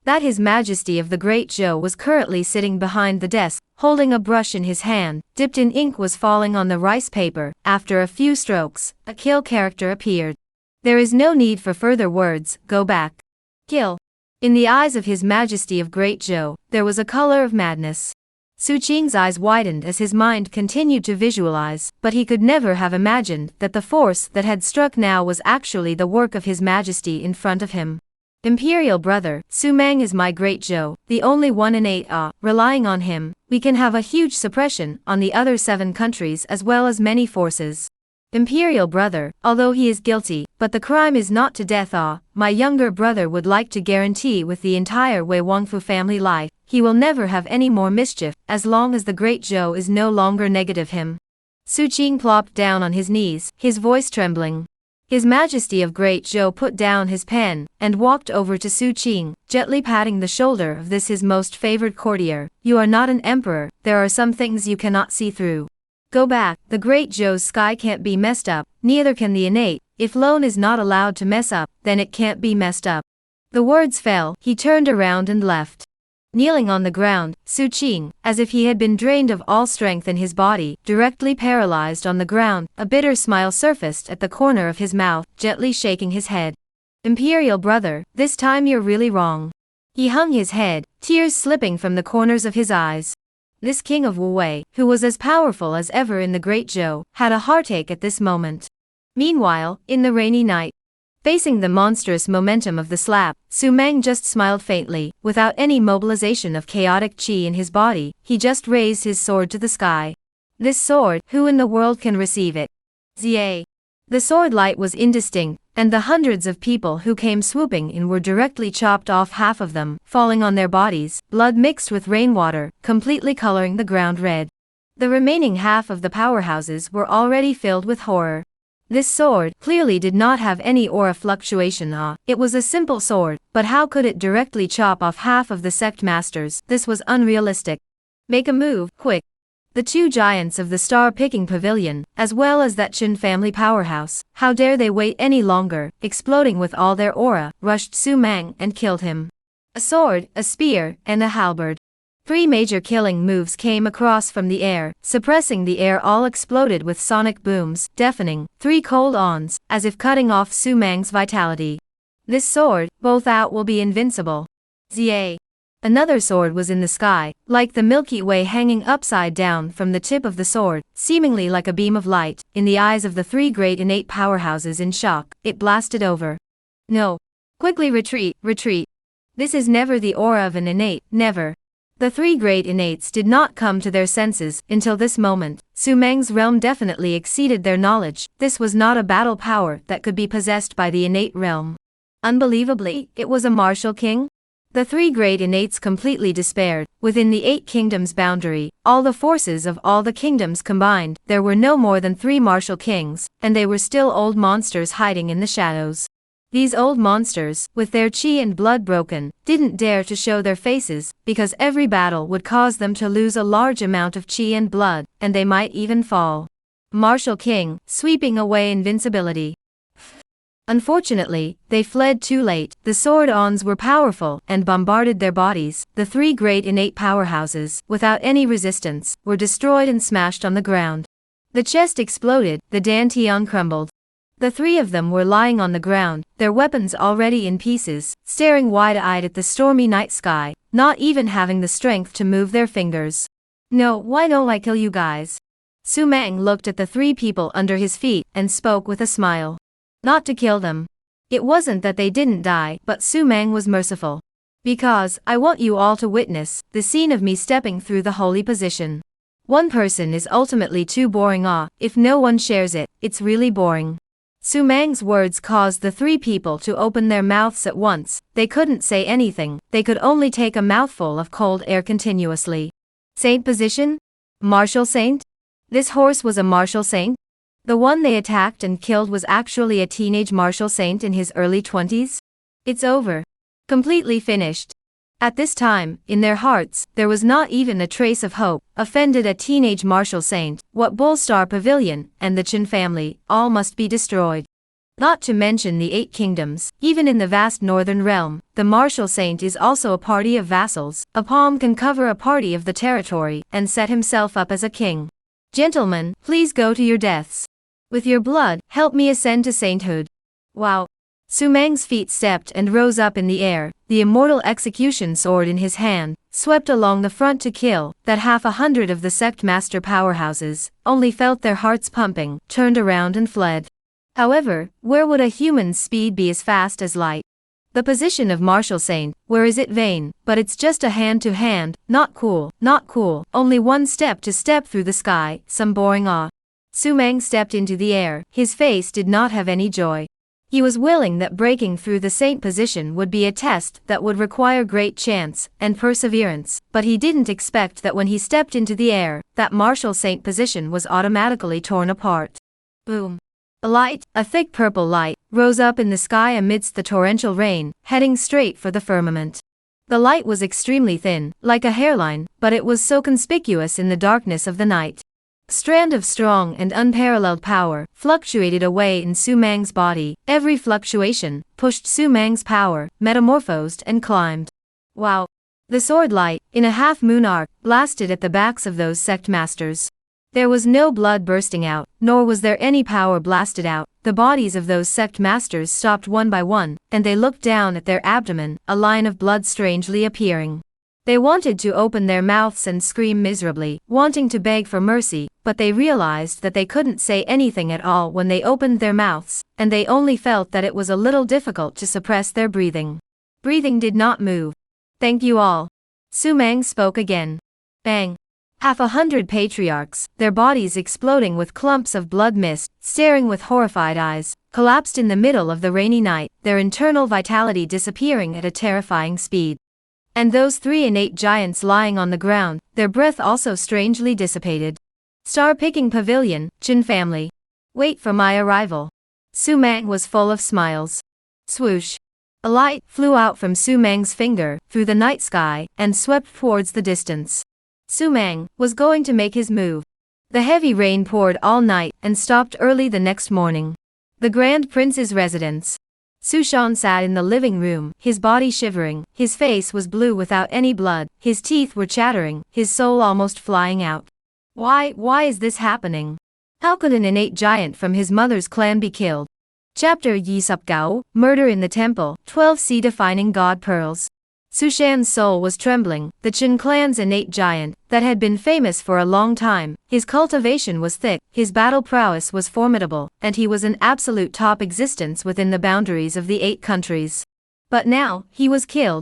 That His Majesty of the Great Zhou was currently sitting behind the desk, holding a brush in his hand, dipped in ink was falling on the rice paper. After a few strokes, a kill character appeared. There is no need for further words, go back. Kill. In the eyes of His Majesty of Great Zhou, there was a color of madness. Su-ching's eyes widened as his mind continued to visualize, but he could never have imagined that the force that had struck now was actually the work of His Majesty in front of him. Imperial brother, Su-mang is my Great Zhou, the only one innate. Relying on him, we can have a huge suppression on the other 7 countries as well as many forces. Imperial brother, although he is guilty, but the crime is not to death. My younger brother would like to guarantee with the entire Wei Wangfu family life, he will never have any more mischief, as long as the Great Zhou is no longer negative him. Su-ching plopped down on his knees, his voice trembling. His Majesty of Great Zhou put down his pen, and walked over to Su-ching, gently patting the shoulder of this his most favored courtier. You are not an emperor, there are some things you cannot see through. Go back, the Great Zhou's sky can't be messed up, neither can the innate. If Lone is not allowed to mess up, then it can't be messed up. The words fell, he turned around and left. Kneeling on the ground, Su-ching, as if he had been drained of all strength in his body, directly paralyzed on the ground, a bitter smile surfaced at the corner of his mouth, gently shaking his head. Imperial brother, this time you're really wrong. He hung his head, tears slipping from the corners of his eyes. This king of Wu-wei, who was as powerful as ever in the Great Zhou, had a heartache at this moment. Meanwhile, in the rainy night, facing the monstrous momentum of the slap, Su-mang just smiled faintly. Without any mobilization of chaotic chi in his body, he just raised his sword to the sky. This sword, who in the world can receive it? Zia. The sword light was indistinct, and the hundreds of people who came swooping in were directly chopped off, half of them falling on their bodies, blood mixed with rainwater, completely coloring the ground red. The remaining half of the powerhouses were already filled with horror. This sword clearly did not have any aura fluctuation. It was a simple sword, but how could it directly chop off half of the sect masters? This was unrealistic. Make a move, quick. The 2 giants of the star-picking pavilion, as well as that Chen family powerhouse, how dare they wait any longer, exploding with all their aura, rushed Su-mang and killed him. A sword, a spear, and a halberd. 3 major killing moves came across from the air, suppressing the air, all exploded with sonic booms, deafening, 3 cold ons, as if cutting off Su-mang's vitality. This sword, both out, will be invincible. Zia. Another sword was in the sky, like the Milky Way hanging upside down from the tip of the sword, seemingly like a beam of light. In the eyes of the 3 great innate powerhouses in shock, it blasted over. No. Quickly retreat, retreat. This is never the aura of an innate, never. The three great innates did not come to their senses until this moment. Su Meng's realm definitely exceeded their knowledge. This was not a battle power that could be possessed by the innate realm. Unbelievably, it was a martial king? The three great innates completely despaired. Within the 8 kingdoms boundary, all the forces of all the kingdoms combined, there were no more than 3 martial kings, and they were still old monsters hiding in the shadows. These old monsters, with their chi and blood broken, didn't dare to show their faces, because every battle would cause them to lose a large amount of chi and blood, and they might even fall. Martial king, sweeping away invincibility. Unfortunately, they fled too late. The sword-ons were powerful and bombarded their bodies. The 3 great innate powerhouses, without any resistance, were destroyed and smashed on the ground. The chest exploded, the dantian crumbled. The 3 of them were lying on the ground, their weapons already in pieces, staring wide-eyed at the stormy night sky, not even having the strength to move their fingers. No, why don't I kill you guys? Su Meng looked at the 3 people under his feet and spoke with a smile. Not to kill them. It wasn't that they didn't die, but Su Meng was merciful. Because, I want you all to witness the scene of me stepping through the holy position. One person is ultimately too boring. If no one shares it, it's really boring. Su Meng's words caused the 3 people to open their mouths at once. They couldn't say anything, they could only take a mouthful of cold air continuously. Saint position? Martial saint? This horse was a martial saint? The one they attacked and killed was actually a teenage martial saint in his early 20s? It's over. Completely finished. At this time, in their hearts, there was not even a trace of hope. Offended a teenage martial saint, what Bullstar Pavilion, and the Qin family, all must be destroyed. Not to mention the 8 kingdoms, even in the vast northern realm, the martial saint is also a party of vassals. A palm can cover a party of the territory, and set himself up as a king. Gentlemen, please go to your deaths. With your blood, help me ascend to sainthood. Wow. Su Meng's feet stepped and rose up in the air, the immortal execution sword in his hand, swept along the front to kill. That 100 of the sect master powerhouses only felt their hearts pumping, turned around and fled. However, where would a human's speed be as fast as light? The position of martial saint, where is it vain, but it's just a hand-to-hand, not cool, not cool, only one step to step through the sky, some boring awe. Su Meng stepped into the air, his face did not have any joy. He was willing that breaking through the saint position would be a test that would require great chance and perseverance, but he didn't expect that when he stepped into the air, that martial saint position was automatically torn apart. Boom. A light, a thick purple light, rose up in the sky amidst the torrential rain, heading straight for the firmament. The light was extremely thin, like a hairline, but it was so conspicuous in the darkness of the night. A strand of strong and unparalleled power fluctuated away in Su Meng's body. Every fluctuation pushed Su Meng's power, metamorphosed and climbed. Wow! The sword light, in a half-moon arc, blasted at the backs of those sect masters. There was no blood bursting out, nor was there any power blasted out. The bodies of those sect masters stopped one by one, and they looked down at their abdomen, a line of blood strangely appearing. They wanted to open their mouths and scream miserably, wanting to beg for mercy, but they realized that they couldn't say anything at all when they opened their mouths, and they only felt that it was a little difficult to suppress their breathing. Breathing did not move. Thank you all. Su Meng spoke again. Bang. 100 patriarchs, their bodies exploding with clumps of blood mist, staring with horrified eyes, collapsed in the middle of the rainy night, their internal vitality disappearing at a terrifying speed. And those 3 innate giants lying on the ground, their breath also strangely dissipated. Star-picking pavilion, Qin family. Wait for my arrival. Su Meng was full of smiles. Swoosh. A light flew out from Su Meng's finger, through the night sky, and swept towards the distance. Su Meng was going to make his move. The heavy rain poured all night, and stopped early the next morning. The Grand Prince's residence. Su Shan sat in the living room, his body shivering, his face was blue without any blood, his teeth were chattering, his soul almost flying out. Why is this happening? How could an innate giant from his mother's clan be killed? Chapter Yisup Gao, Murder in the Temple, 12 Sea-Defining God Pearls. Su Shan's soul was trembling. The Qin clan's innate giant, that had been famous for a long time, his cultivation was thick, his battle prowess was formidable, and he was an absolute top existence within the boundaries of the 8 countries. But now, he was killed.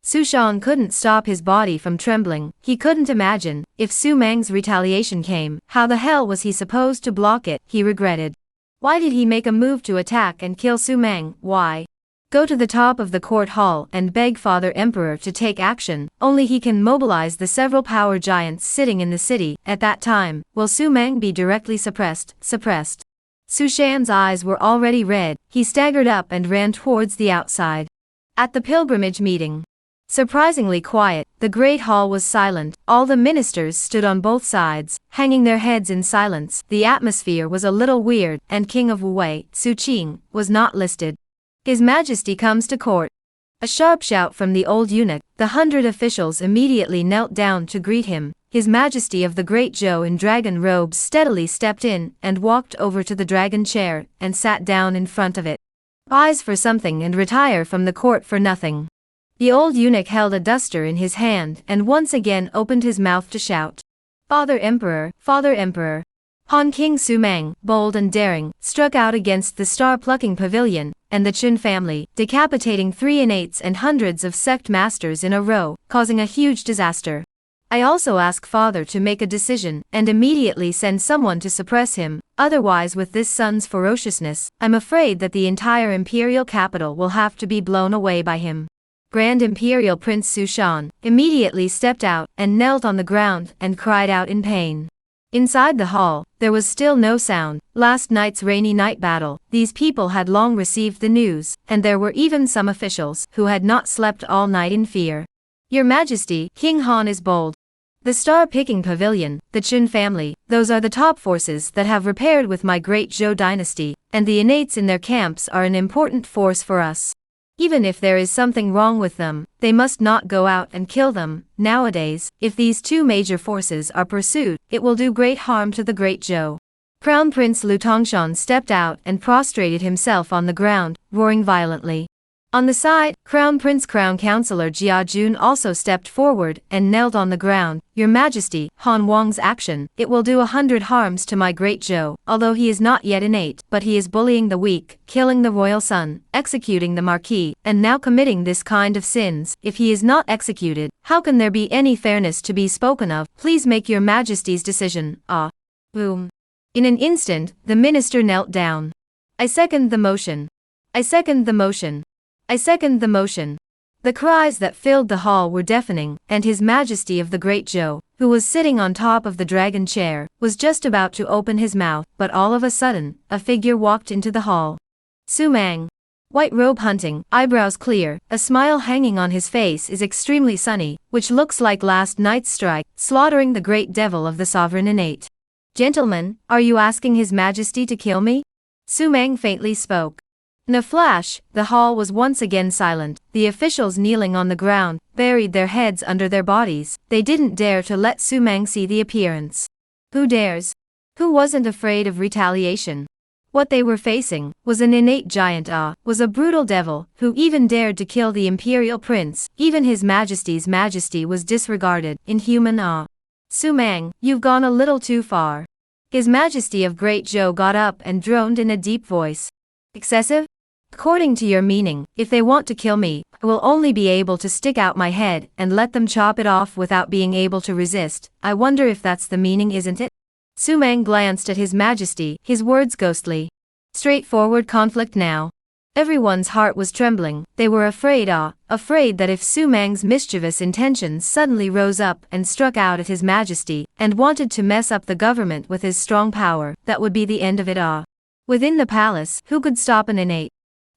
Su Shan couldn't stop his body from trembling. He couldn't imagine, if Su Meng's retaliation came, how the hell was he supposed to block it, he regretted. Why did he make a move to attack and kill Su Meng? Why? Go to the top of the court hall and beg Father Emperor to take action, only he can mobilize the several power giants sitting in the city. At that time, will Su Meng be directly suppressed? Su Shan's eyes were already red, he staggered up and ran towards the outside. At the pilgrimage meeting. Surprisingly quiet, the great hall was silent, all the ministers stood on both sides, hanging their heads in silence. The atmosphere was a little weird, and King of Wu, Su Qing, was not listed. His Majesty comes to court. A sharp shout from the old eunuch, the 100 officials immediately knelt down to greet him. His Majesty of the Great Zhou in dragon robes steadily stepped in and walked over to the dragon chair and sat down in front of it. Rise for something and retire from the court for nothing. The old eunuch held a duster in his hand and once again opened his mouth to shout. Father Emperor, Father Emperor. Han King Su Meng, bold and daring, struck out against the star-plucking pavilion and the Qin family, decapitating 3 innates and hundreds of sect masters in a row, causing a huge disaster. I also ask Father to make a decision and immediately send someone to suppress him, otherwise with this son's ferociousness, I'm afraid that the entire imperial capital will have to be blown away by him. Grand Imperial Prince Su Shan immediately stepped out and knelt on the ground and cried out in pain. Inside the hall, there was still no sound. Last night's rainy night battle, these people had long received the news, and there were even some officials who had not slept all night in fear. Your Majesty, King Han is bold. The star-picking pavilion, the Qin family, those are the top forces that have repaired with my great Zhou dynasty, and the innates in their camps are an important force for us. Even if there is something wrong with them, they must not go out and kill them. Nowadays, if these 2 major forces are pursued, it will do great harm to the great Zhou. Crown Prince Lu Tongshan stepped out and prostrated himself on the ground, roaring violently. On the side, Crown Counselor Jia Jun also stepped forward and knelt on the ground. Your Majesty, Han Wang's action, it will do 100 harms to my great Zhou, although he is not yet innate, but he is bullying the weak, killing the royal son, executing the marquis, and now committing this kind of sins. If he is not executed, how can there be any fairness to be spoken of? Please make your Majesty's decision. Boom. In an instant, the minister knelt down. I second the motion. I second the motion. I second the motion. The cries that filled the hall were deafening, and His Majesty of the Great Zhou, who was sitting on top of the dragon chair, was just about to open his mouth, but all of a sudden, a figure walked into the hall. Su Meng. White robe hunting, eyebrows clear, a smile hanging on his face is extremely sunny, which looks like last night's strike, slaughtering the great devil of the sovereign innate. Gentlemen, are you asking His Majesty to kill me? Su Meng faintly spoke. In a flash, the hall was once again silent. The officials kneeling on the ground buried their heads under their bodies. They didn't dare to let Su Meng see the appearance. Who dares? Who wasn't afraid of retaliation? What they were facing was an innate giant, was a brutal devil who even dared to kill the imperial prince. Even His Majesty's majesty was disregarded. Inhuman. Su Meng, you've gone a little too far. His Majesty of Great Zhou got up and droned in a deep voice. Excessive? According to your meaning, if they want to kill me, I will only be able to stick out my head and let them chop it off without being able to resist. I wonder if that's the meaning, isn't it? Su Meng glanced at His Majesty, his words ghostly. Straightforward conflict now. Everyone's heart was trembling. They were afraid that if Su Meng's mischievous intentions suddenly rose up and struck out at His Majesty, and wanted to mess up the government with his strong power, that would be the end of it. Within the palace, who could stop an innate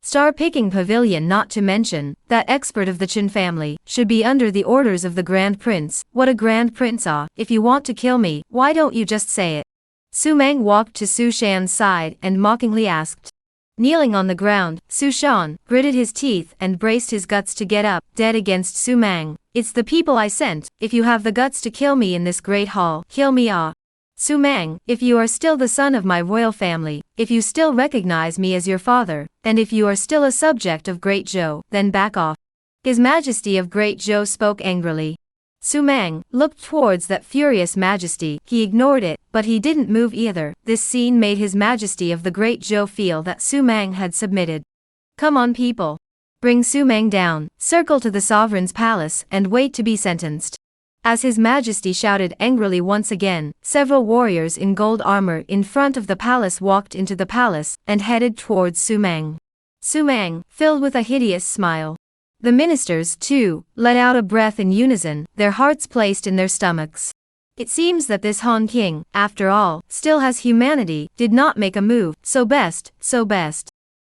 star-picking pavilion? Not to mention, that expert of the Qin family, should be under the orders of the Grand Prince. What a Grand Prince! If you want to kill me, why don't you just say it? Su Meng walked to Su Shan's side and mockingly asked. Kneeling on the ground, Su Shan gritted his teeth and braced his guts to get up, dead against Su Meng. It's the people I sent. If you have the guts to kill me in this great hall, kill me. Su Meng, if you are still the son of my royal family, if you still recognize me as your father, and if you are still a subject of Great Zhou, then back off. His Majesty of Great Zhou spoke angrily. Su Meng looked towards that furious majesty. He ignored it, but he didn't move either. This scene made His Majesty of the Great Zhou feel that Su Meng had submitted. Come on people. Bring Su Meng down, circle to the sovereign's palace, and wait to be sentenced. As His Majesty shouted angrily once again, several warriors in gold armor in front of the palace walked into the palace and headed towards Su Meng. Su Meng, filled with a hideous smile. The ministers, too, let out a breath in unison, their hearts placed in their stomachs. It seems that this Han King, after all, still has humanity, did not make a move, so best.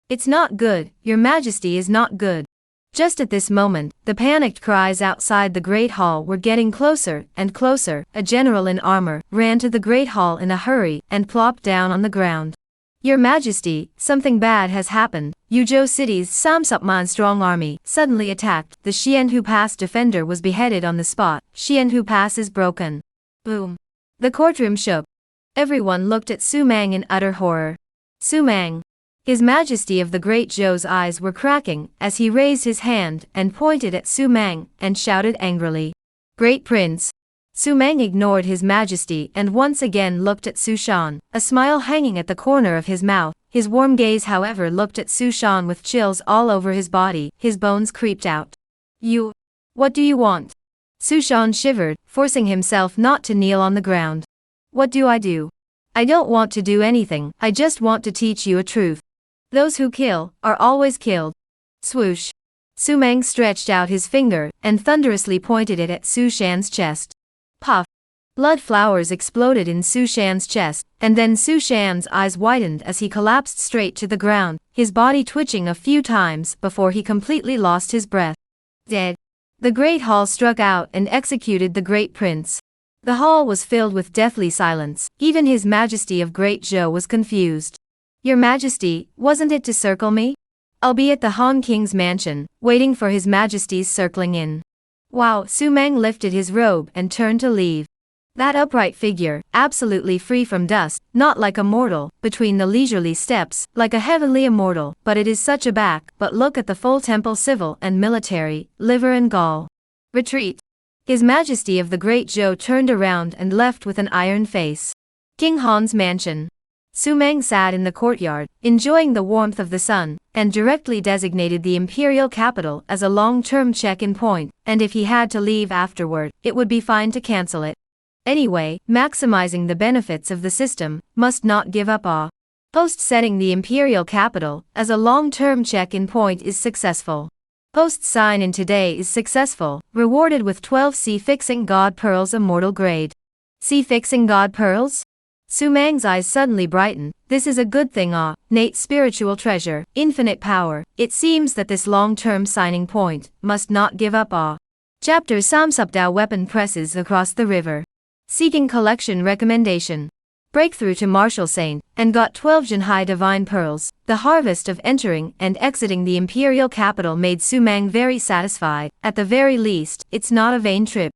It's not good, Your Majesty is not good. Just at this moment, the panicked cries outside the Great Hall were getting closer and closer. A general in armor ran to the Great Hall in a hurry and plopped down on the ground. Your Majesty, something bad has happened. Yuzhou City's Samsupman strong army suddenly attacked. The Xianhu Pass defender was beheaded on the spot. Xianhu Pass is broken. Boom. The courtroom shook. Everyone looked at Su Meng in utter horror. Su Meng. His Majesty of the Great Zhou's eyes were cracking as he raised his hand and pointed at Su Meng and shouted angrily. Great Prince. Su Meng ignored His Majesty and once again looked at Su Shan, a smile hanging at the corner of his mouth. His warm gaze however looked at Su Shan with chills all over his body. His bones creeped out. You. What do you want? Su Shan shivered, forcing himself not to kneel on the ground. What do? I don't want to do anything, I just want to teach you a truth. Those who kill are always killed. Swoosh. Su Meng stretched out his finger and thunderously pointed it at Su Shan's chest. Puff. Blood flowers exploded in Su Shan's chest, and then Su Shan's eyes widened as he collapsed straight to the ground, his body twitching a few times before he completely lost his breath. Dead. The Great Hall struck out and executed the Great Prince. The hall was filled with deathly silence. Even His Majesty of Great Zhou was confused. Your Majesty, wasn't it to circle me? I'll be at the Han King's mansion, waiting for His Majesty's circling in. Wow. Su Meng lifted his robe and turned to leave. That upright figure, absolutely free from dust, not like a mortal, between the leisurely steps, like a heavenly immortal, but it is such a back. But look at the full temple, civil and military, liver and gall. Retreat. His Majesty of the Great Zhou turned around and left with an iron face. King Han's mansion. Su Meng sat in the courtyard, enjoying the warmth of the sun, and directly designated the imperial capital as a long-term check-in point, and if he had to leave afterward, it would be fine to cancel it. Anyway, maximizing the benefits of the system, must not give up awe. Post-setting the imperial capital as a long-term check-in point is successful. Post-sign-in today is successful, rewarded with 12 sea-fixing god pearls immortal grade. Sea-fixing god pearls? Su Meng's eyes suddenly brightened. This is a good thing. Nate spiritual treasure, infinite power. It seems that this long-term signing point must not give up. Chapter Samsupdao weapon presses across the river. Seeking collection recommendation. Breakthrough to Martial Saint, and got 12 Jinhai divine pearls. The harvest of entering and exiting the imperial capital made Su Meng very satisfied. At the very least, it's not a vain trip.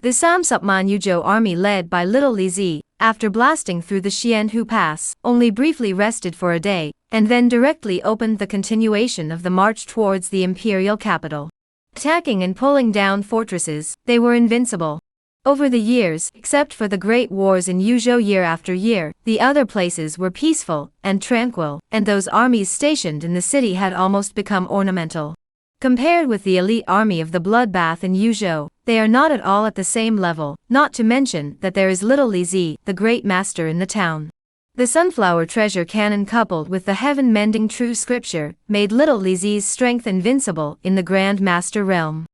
The Samsupman Yuzhou army led by Little Li Zi, after blasting through the Xianhu Pass, only briefly rested for a day, and then directly opened the continuation of the march towards the imperial capital. Attacking and pulling down fortresses, they were invincible. Over the years, except for the great wars in Yuzhou year after year, the other places were peaceful and tranquil, and those armies stationed in the city had almost become ornamental. Compared with the elite army of the bloodbath in Yuzhou, they are not at all at the same level, not to mention that there is Little Li Zi, the great master in the town. The sunflower treasure cannon coupled with the heaven-mending true scripture, made Little Li Zi's strength invincible in the Grand Master realm.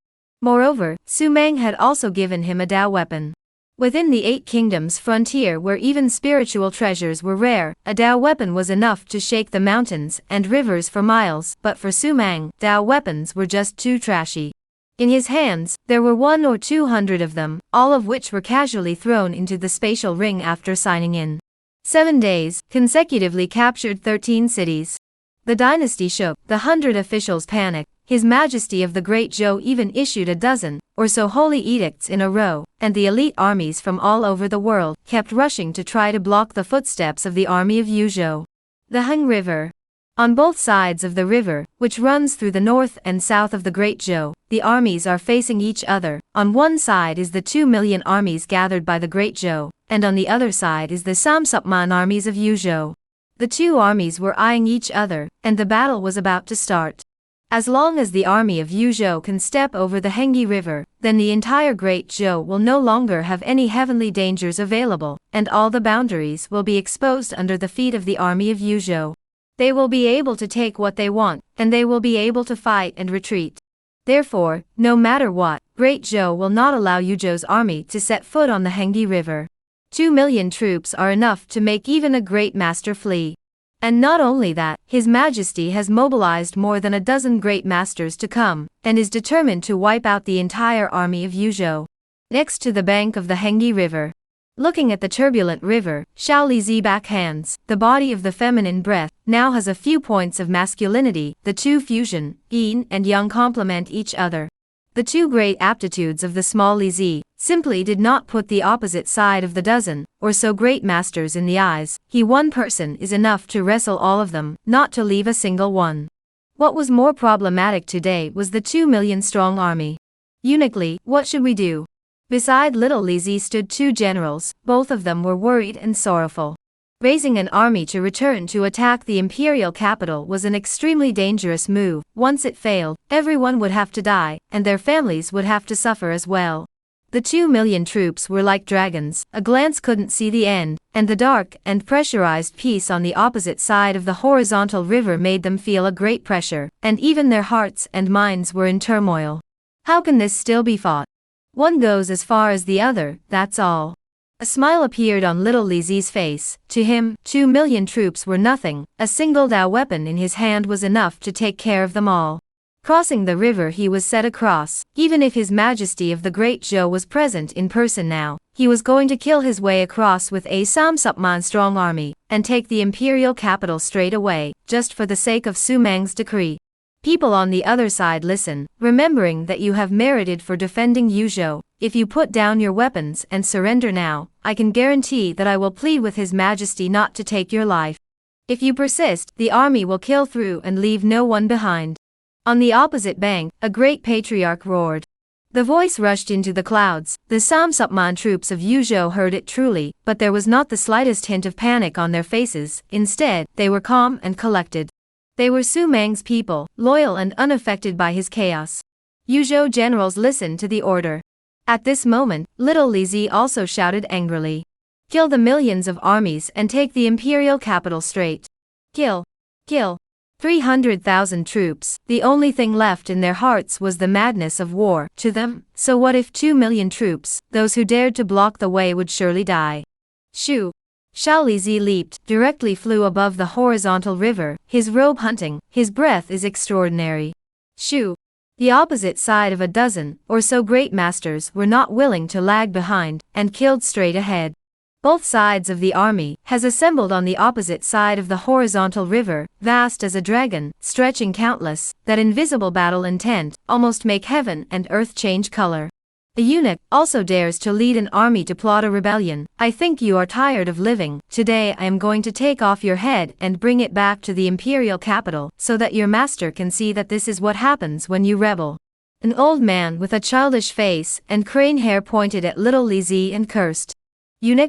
Moreover, Su Meng had also given him a Dao weapon. Within the Eight Kingdoms frontier where even spiritual treasures were rare, a Dao weapon was enough to shake the mountains and rivers for miles, but for Su Meng, Dao weapons were just too trashy. In his hands, there were 100 or 200 of them, all of which were casually thrown into the spatial ring after signing in. 7 days, consecutively captured 13 cities. The dynasty shook, the 100 officials panicked. His Majesty of the Great Zhou even issued a dozen or so holy edicts in a row, and the elite armies from all over the world kept rushing to try to block the footsteps of the army of Yuzhou. The Heng River. On both sides of the river, which runs through the north and south of the Great Zhou, the armies are facing each other. On one side is the 2 million armies gathered by the Great Zhou, and on the other side is the Samsupman armies of Yuzhou. The two armies were eyeing each other, and the battle was about to start. As long as the army of Zhou can step over the Hengyi River, then the entire Great Zhou will no longer have any heavenly dangers available, and all the boundaries will be exposed under the feet of the army of Zhou. They will be able to take what they want, and they will be able to fight and retreat. Therefore, no matter what, Great Zhou will not allow Zhou's army to set foot on the Hengyi River. 2 million troops are enough to make even a great master flee. And not only that, His Majesty has mobilized more than a dozen great masters to come, and is determined to wipe out the entire army of Zhou. Next to the bank of the Hengyi River, looking at the turbulent river, Xiao Lizi backhands, the body of the feminine breath, now has a few points of masculinity. The two fusion, yin and yang complement each other. The two great aptitudes of the small Lizi simply did not put the opposite side of the dozen, or so great masters in the eyes. One person is enough to wrestle all of them, not to leave a single one. What was more problematic today was the 2 million strong army. Uniquely, what should we do? Beside little Lizi stood two generals, both of them were worried and sorrowful. Raising an army to return to attack the imperial capital was an extremely dangerous move. Once it failed, everyone would have to die, and their families would have to suffer as well. The 2 million troops were like dragons, a glance couldn't see the end, and the dark and pressurized peace on the opposite side of the horizontal river made them feel a great pressure, and even their hearts and minds were in turmoil. How can this still be fought? One goes as far as the other, that's all. A smile appeared on little Lizi's face. To him, 2 million troops were nothing, a single Dao weapon in his hand was enough to take care of them all. Crossing the river he was set across. Even if His Majesty of the Great Zhou was present in person now, he was going to kill his way across with a Samsupman strong army, and take the imperial capital straight away, just for the sake of Su Mang's decree. People on the other side listen, remembering that you have merited for defending Zhou. If you put down your weapons and surrender now, I can guarantee that I will plead with His Majesty not to take your life. If you persist, the army will kill through and leave no one behind. On the opposite bank, a great patriarch roared. The voice rushed into the clouds. The Samsupman troops of Zhou heard it truly, but there was not the slightest hint of panic on their faces. Instead, they were calm and collected. They were Su Mang's people, loyal and unaffected by his chaos. Zhou generals listened to the order. At this moment, little Lizi also shouted angrily. Kill the millions of armies and take the imperial capital straight. Kill! Kill! 300,000 troops, the only thing left in their hearts was the madness of war. To them, so what if 2 million troops, those who dared to block the way would surely die? Shoo! Xiao Lizi leaped, directly flew above the horizontal river, his robe hunting, his breath is extraordinary. Shoo! The opposite side of a dozen or so great masters were not willing to lag behind, and killed straight ahead. Both sides of the army has assembled on the opposite side of the horizontal river, vast as a dragon, stretching countless, that invisible battle intent, almost make heaven and earth change color. A eunuch also dares to lead an army to plot a rebellion. I think you are tired of living. Today I am going to take off your head and bring it back to the imperial capital, so that your master can see that this is what happens when you rebel. An old man with a childish face and crane hair pointed at little Lizi and cursed. Eunuch?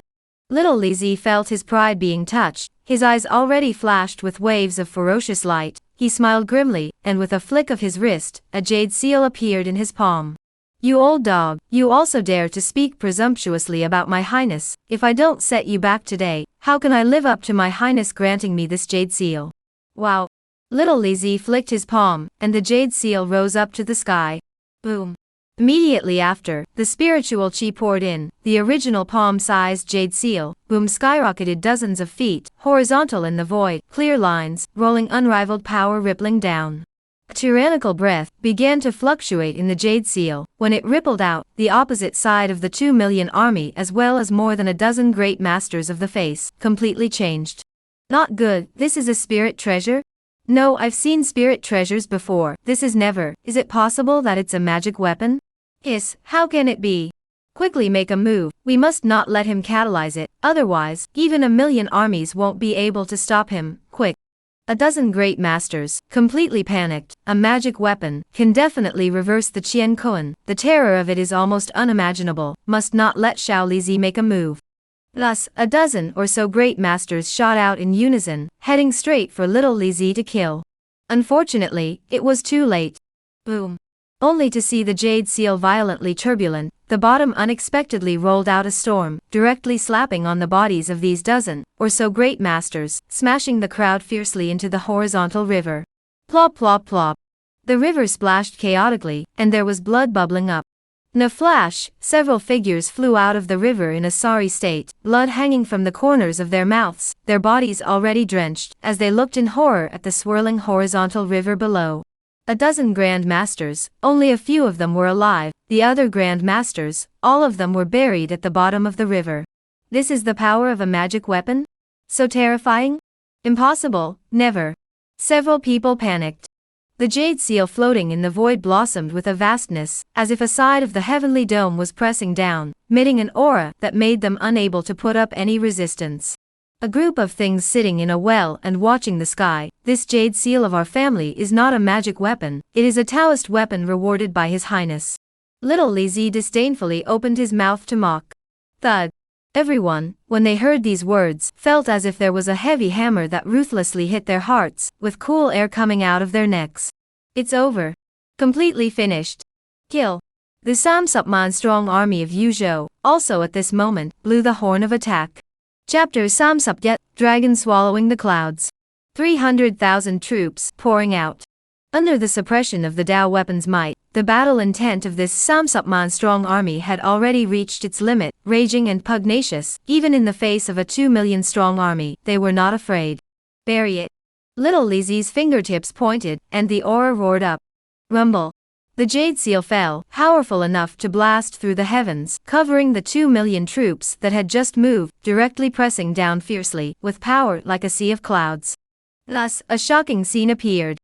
Little Lizi felt his pride being touched, his eyes already flashed with waves of ferocious light. He smiled grimly, and with a flick of his wrist, a jade seal appeared in his palm. You old dog, you also dare to speak presumptuously about my highness. If I don't set you back today, how can I live up to my highness granting me this jade seal? Wow! Little Lizi flicked his palm, and the jade seal rose up to the sky. Boom! Immediately after, the spiritual chi poured in, the original palm-sized jade seal, boom skyrocketed dozens of feet, horizontal in the void, clear lines, rolling unrivaled power rippling down. A tyrannical breath began to fluctuate in the jade seal. When it rippled out, the opposite side of the 2 million army as well as more than a dozen great masters of the face, completely changed. Not good, this is a spirit treasure? No, I've seen spirit treasures before, this is never. Is it possible that it's a magic weapon? Hiss, how can it be? Quickly make a move, we must not let him catalyze it, otherwise, even a million armies won't be able to stop him. Quick! A dozen great masters, completely panicked. A magic weapon can definitely reverse the Qian Koan. The terror of it is almost unimaginable. Must not let Xiao Lizi make a move. Thus, a dozen or so great masters shot out in unison, heading straight for little Lizi to kill. Unfortunately, it was too late. Boom. Only to see the jade seal violently turbulent, the bottom unexpectedly rolled out a storm, directly slapping on the bodies of these dozen or so great masters, smashing the crowd fiercely into the horizontal river. Plop plop plop. The river splashed chaotically, and there was blood bubbling up. In a flash, several figures flew out of the river in a sorry state, blood hanging from the corners of their mouths, their bodies already drenched, as they looked in horror at the swirling horizontal river below. A dozen Grand Masters, only a few of them were alive, the other Grand Masters, all of them were buried at the bottom of the river. This is the power of a magic weapon? So terrifying? Impossible, never. Several people panicked. The jade seal floating in the void blossomed with a vastness, as if a side of the heavenly dome was pressing down, emitting an aura that made them unable to put up any resistance. A group of things sitting in a well and watching the sky. This jade seal of our family is not a magic weapon, it is a Taoist weapon rewarded by His Highness. Little Li Zi disdainfully opened his mouth to mock. Thud. Everyone, when they heard these words, felt as if there was a heavy hammer that ruthlessly hit their hearts, with cool air coming out of their necks. It's over. Completely finished. Kill. The Samsupman strong army of Zhou, also at this moment, blew the horn of attack. Chapter Samsupyet, Dragon Swallowing the Clouds. 300,000 troops pouring out. Under the suppression of the Dao weapon's might, the battle intent of this Samsupman strong army had already reached its limit, raging and pugnacious, even in the face of a 2 million strong army, they were not afraid. Bury it. Little Li Zi's fingertips pointed, and the aura roared up. Rumble. The jade seal fell, powerful enough to blast through the heavens, covering the 2 million troops that had just moved, directly pressing down fiercely, with power like a sea of clouds. Thus, a shocking scene appeared.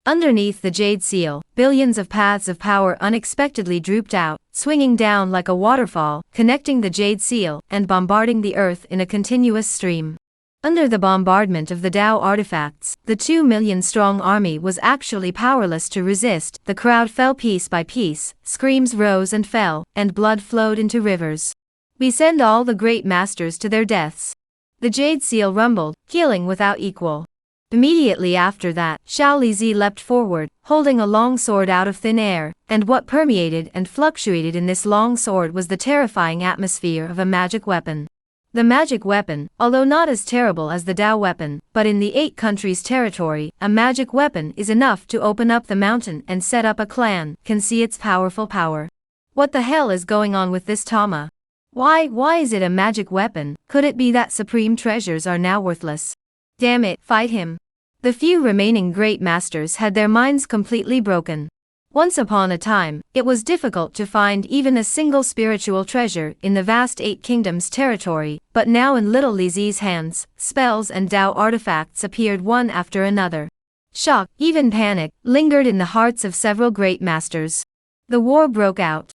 Underneath the jade seal, billions of paths of power unexpectedly drooped out, swinging down like a waterfall, connecting the jade seal, and bombarding the earth in a continuous stream. Under the bombardment of the Dao artifacts, the 2 million strong army was actually powerless to resist. The crowd fell piece by piece, screams rose and fell, and blood flowed into rivers. We send all the great masters to their deaths. The jade seal rumbled, healing without equal. Immediately after that, Xiao Lizi leapt forward, holding a long sword out of thin air, and what permeated and fluctuated in this long sword was the terrifying atmosphere of a magic weapon. The magic weapon, although not as terrible as the Dao weapon, but in the 8 countries' territory, a magic weapon is enough to open up the mountain and set up a clan, can see its powerful power. What the hell is going on with this Tama? Why is it a magic weapon? Could it be that supreme treasures are now worthless? Damn it, fight him. The few remaining great masters had their minds completely broken. Once upon a time, it was difficult to find even a single spiritual treasure in the vast 8 kingdoms territory, but now in little Li Zi's hands, spells and Dao artifacts appeared one after another. Shock, even panic, lingered in the hearts of several great masters. The war broke out.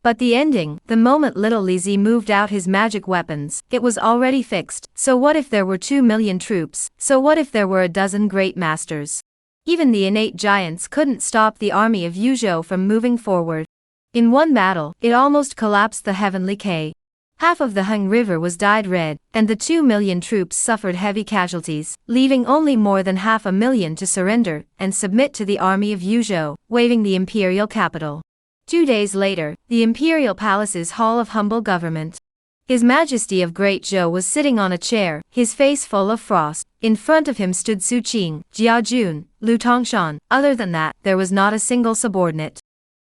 But the ending, the moment little Li Zi moved out his magic weapons, it was already fixed. So what if there were 2 million troops? So what if there were a dozen great masters? Even the innate giants couldn't stop the army of Zhou from moving forward. In one battle, it almost collapsed the heavenly K. Half of the Hung River was dyed red, and the 2 million troops suffered heavy casualties, leaving only more than 500,000 to surrender and submit to the army of Zhou, waving the imperial capital. 2 days later, the imperial palace's hall of humble government. His Majesty of Great Zhou was sitting on a chair, his face full of frost. In front of him stood Su Qing, Jia Jun, Lu Tongshan. Other than that, there was not a single subordinate.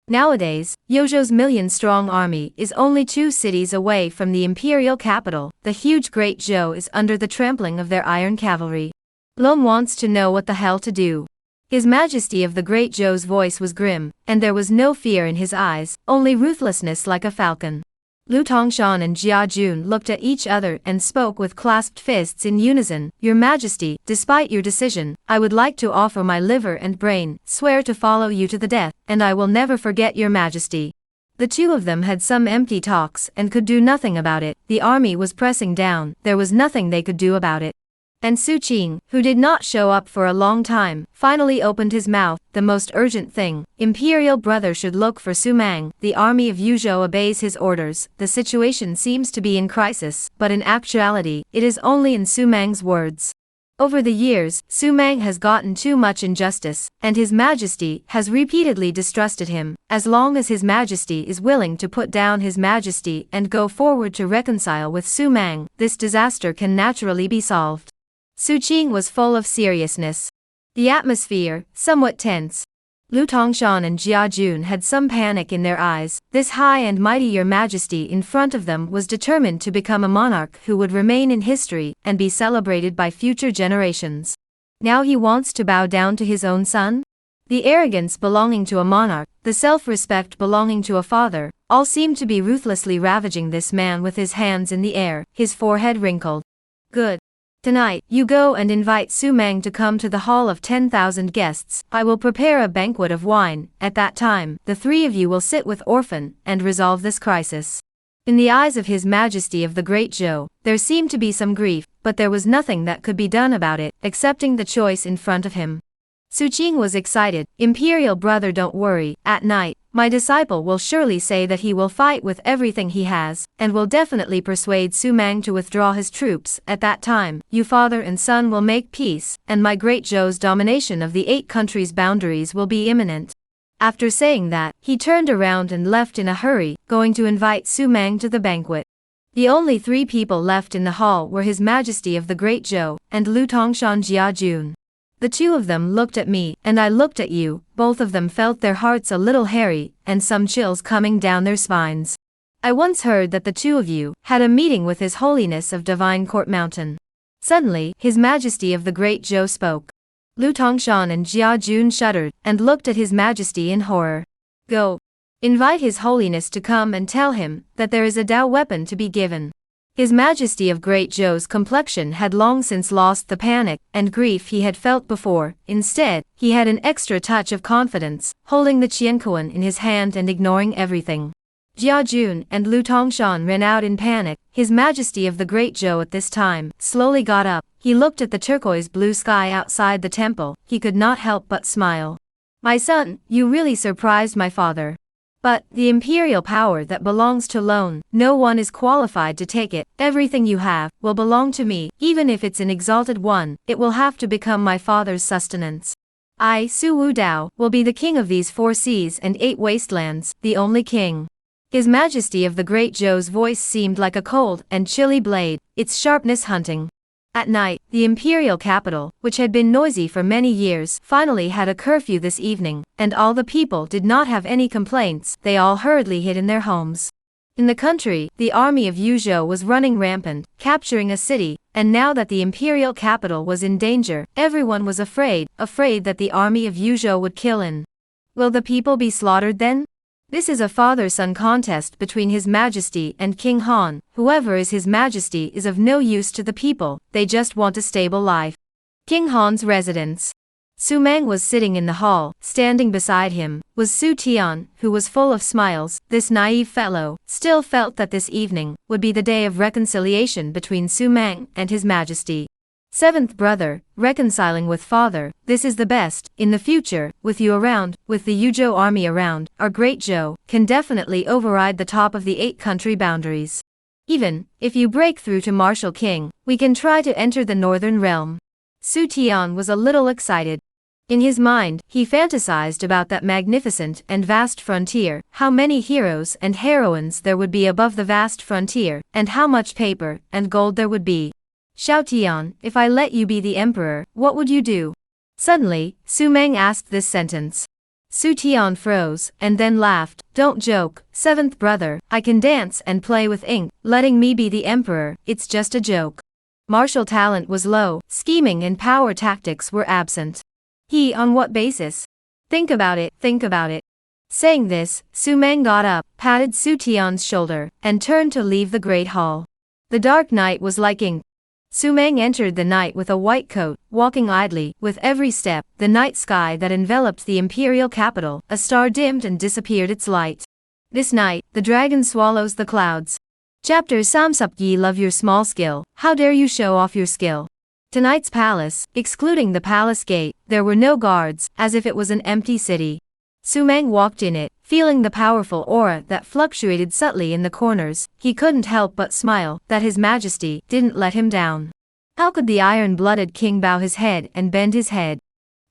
Nowadays, Yozhou's million-strong army is only 2 cities away from the imperial capital. The huge Great Zhou is under the trampling of their iron cavalry. Lom wants to know what the hell to do. His Majesty of the Great Zhou's voice was grim, and there was no fear in his eyes, only ruthlessness like a falcon. Lu Tongshan and Jia Jun looked at each other and spoke with clasped fists in unison. Your Majesty, despite your decision, I would like to offer my liver and brain, swear to follow you to the death, and I will never forget your Majesty. The 2 of them had some empty talks and could do nothing about it. The army was pressing down, there was nothing they could do about it. And Su Qing, who did not show up for a long time, finally opened his mouth. The most urgent thing, Imperial brother should look for Su Mang. The army of Zhou obeys his orders. The situation seems to be in crisis, but in actuality, it is only in Su Mang's words. Over the years, Su Mang has gotten too much injustice, and His Majesty has repeatedly distrusted him. As long as His Majesty is willing to put down His Majesty and go forward to reconcile with Su Mang, this disaster can naturally be solved. Su Qing was full of seriousness. The atmosphere, somewhat tense. Lu Tongshan and Jia Jun had some panic in their eyes. This high and mighty Your Majesty in front of them was determined to become a monarch who would remain in history and be celebrated by future generations. Now he wants to bow down to his own son? The arrogance belonging to a monarch, the self-respect belonging to a father, all seemed to be ruthlessly ravaging this man with his hands in the air, his forehead wrinkled. Good. Tonight, you go and invite Su Mang to come to the hall of 10,000 guests. I will prepare a banquet of wine. At that time, the three of you will sit with Orphan and resolve this crisis. In the eyes of His Majesty of the Great Zhou, there seemed to be some grief, but there was nothing that could be done about it, accepting the choice in front of him. Su Qing was excited. Imperial brother, don't worry. At night, my disciple will surely say that he will fight with everything he has, and will definitely persuade Su Mang to withdraw his troops. At that time, you father and son will make peace, and my great Zhou's domination of the 8 countries' boundaries will be imminent. After saying that, he turned around and left in a hurry, going to invite Su Mang to the banquet. The only 3 people left in the hall were His Majesty of the Great Zhou, and Lu Tongshan Jia Jun. The 2 of them looked at me, and I looked at you. Both of them felt their hearts a little hairy, and some chills coming down their spines. I once heard that the 2 of you had a meeting with His Holiness of Divine Court Mountain. Suddenly, His Majesty of the Great Zhou spoke. Lu Tongshan and Jia Jun shuddered, and looked at His Majesty in horror. Go. Invite His Holiness to come and tell him that there is a Dao weapon to be given. His Majesty of Great Zhou's complexion had long since lost the panic and grief he had felt before. Instead, he had an extra touch of confidence, holding the Qiankuan in his hand and ignoring everything. Jia Jun and Lu Tongshan ran out in panic. His Majesty of the Great Zhou at this time slowly got up. He looked at the turquoise blue sky outside the temple. He could not help but smile. My son, you really surprised my father. But, the imperial power that belongs to alone, no one is qualified to take it. Everything you have will belong to me, even if it's an exalted one. It will have to become my father's sustenance. I, Su Wu Dao, will be the king of these 4 seas and 8 wastelands, the only king. His Majesty of the Great Zhou's voice seemed like a cold and chilly blade, its sharpness hunting. At night, the imperial capital, which had been noisy for many years, finally had a curfew this evening, and all the people did not have any complaints. They all hurriedly hid in their homes. In the country, the army of Zhou was running rampant, capturing a city, and now that the imperial capital was in danger, everyone was afraid that the army of Zhou would kill in. Will the people be slaughtered then? This is a father-son contest between His Majesty and King Han. Whoever is His Majesty is of no use to the people, they just want a stable life. King Han's residence. Su Mang was sitting in the hall. Standing beside him was Su Tian, who was full of smiles. This naive fellow still felt that this evening would be the day of reconciliation between Su Mang and His Majesty. 7th brother, reconciling with father, this is the best. In the future, with you around, with the Zhou army around, our great Zhou can definitely override the top of the 8 country boundaries. Even if you break through to Martial King, we can try to enter the northern realm. Su Tian was a little excited. In his mind, he fantasized about that magnificent and vast frontier, how many heroes and heroines there would be above the vast frontier, and how much paper and gold there would be. Xiao Tian, if I let you be the emperor, what would you do? Suddenly, Su Mang asked this sentence. Su Tian froze, and then laughed. Don't joke, 7th brother, I can dance and play with ink. Letting me be the emperor, it's just a joke. Martial talent was low, scheming and power tactics were absent. On what basis? Think about it. Saying this, Su Mang got up, patted Su Tian's shoulder, and turned to leave the great hall. The dark night was like ink. Su Mang entered the night with a white coat, walking idly. With every step, the night sky that enveloped the imperial capital, a star dimmed and disappeared its light. This night, the dragon swallows the clouds. Chapter Samsup Ye love your small skill, how dare you show off your skill. Tonight's palace, excluding the palace gate, there were no guards, as if it was an empty city. Su Mang walked in it, feeling the powerful aura that fluctuated subtly in the corners. He couldn't help but smile, that His Majesty didn't let him down. How could the iron-blooded king bow his head and bend his head?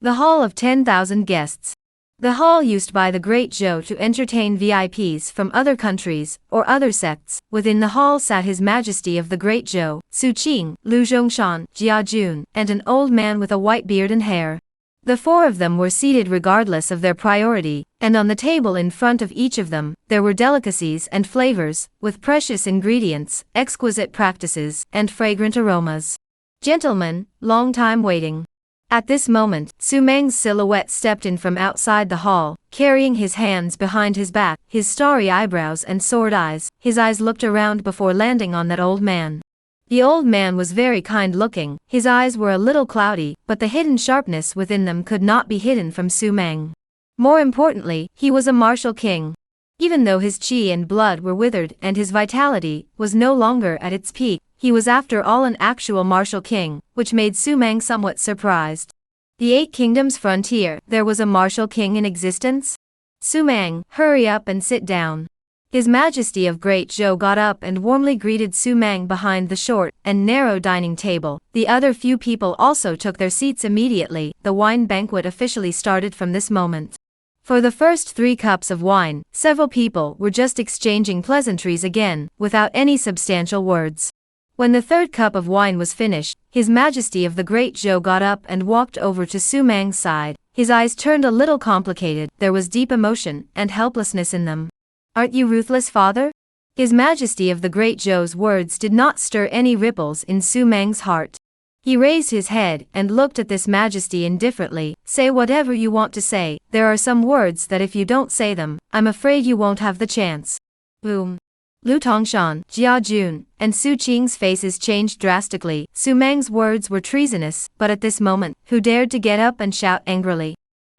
The Hall of 10,000 Guests. The hall used by the Great Zhou to entertain VIPs from other countries or other sects. Within the hall sat His Majesty of the Great Zhou, Su Qing, Lu Zhongshan, Jia Jun, and an old man with a white beard and hair. The four of them were seated regardless of their priority, and on the table in front of each of them, there were delicacies and flavors, with precious ingredients, exquisite practices, and fragrant aromas. Gentlemen, long time waiting. At this moment, Su Meng's silhouette stepped in from outside the hall, carrying his hands behind his back, his starry eyebrows and sword eyes. His eyes looked around before landing on that old man. The old man was very kind-looking, his eyes were a little cloudy, but the hidden sharpness within them could not be hidden from Su Meng. More importantly, he was a martial king. Even though his qi and blood were withered and his vitality was no longer at its peak, he was after all an actual martial king, which made Su Meng somewhat surprised. The 8 Kingdoms frontier, there was a martial king in existence? Su Meng, hurry up and sit down. His Majesty of Great Zhou got up and warmly greeted Su Meng behind the short and narrow dining table. The other few people also took their seats immediately. The wine banquet officially started from this moment. For the first 3 cups of wine, several people were just exchanging pleasantries again, without any substantial words. When the 3rd cup of wine was finished, His Majesty of the Great Zhou got up and walked over to Su Meng's side. His eyes turned a little complicated, there was deep emotion and helplessness in them. Aren't you ruthless, father? His Majesty of the Great Zhou's words did not stir any ripples in Su Meng's heart. He raised his head and looked at this Majesty indifferently. Say whatever you want to say, there are some words that if you don't say them, I'm afraid you won't have the chance. Boom. Lu Tongshan, Jia Jun, and Su Qing's faces changed drastically. Su Meng's words were treasonous, but at this moment, who dared to get up and shout angrily?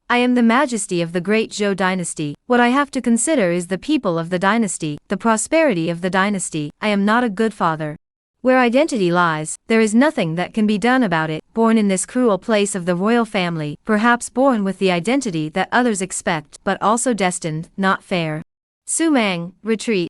I am the Majesty of the Great Zhou dynasty. What I have to consider is the people of the dynasty, the prosperity of the dynasty. I am not a good father. Where identity lies, there is nothing that can be done about it. Born in this cruel place of the royal family, perhaps born with the identity that others expect, but also destined, not fair. Su Meng, retreat.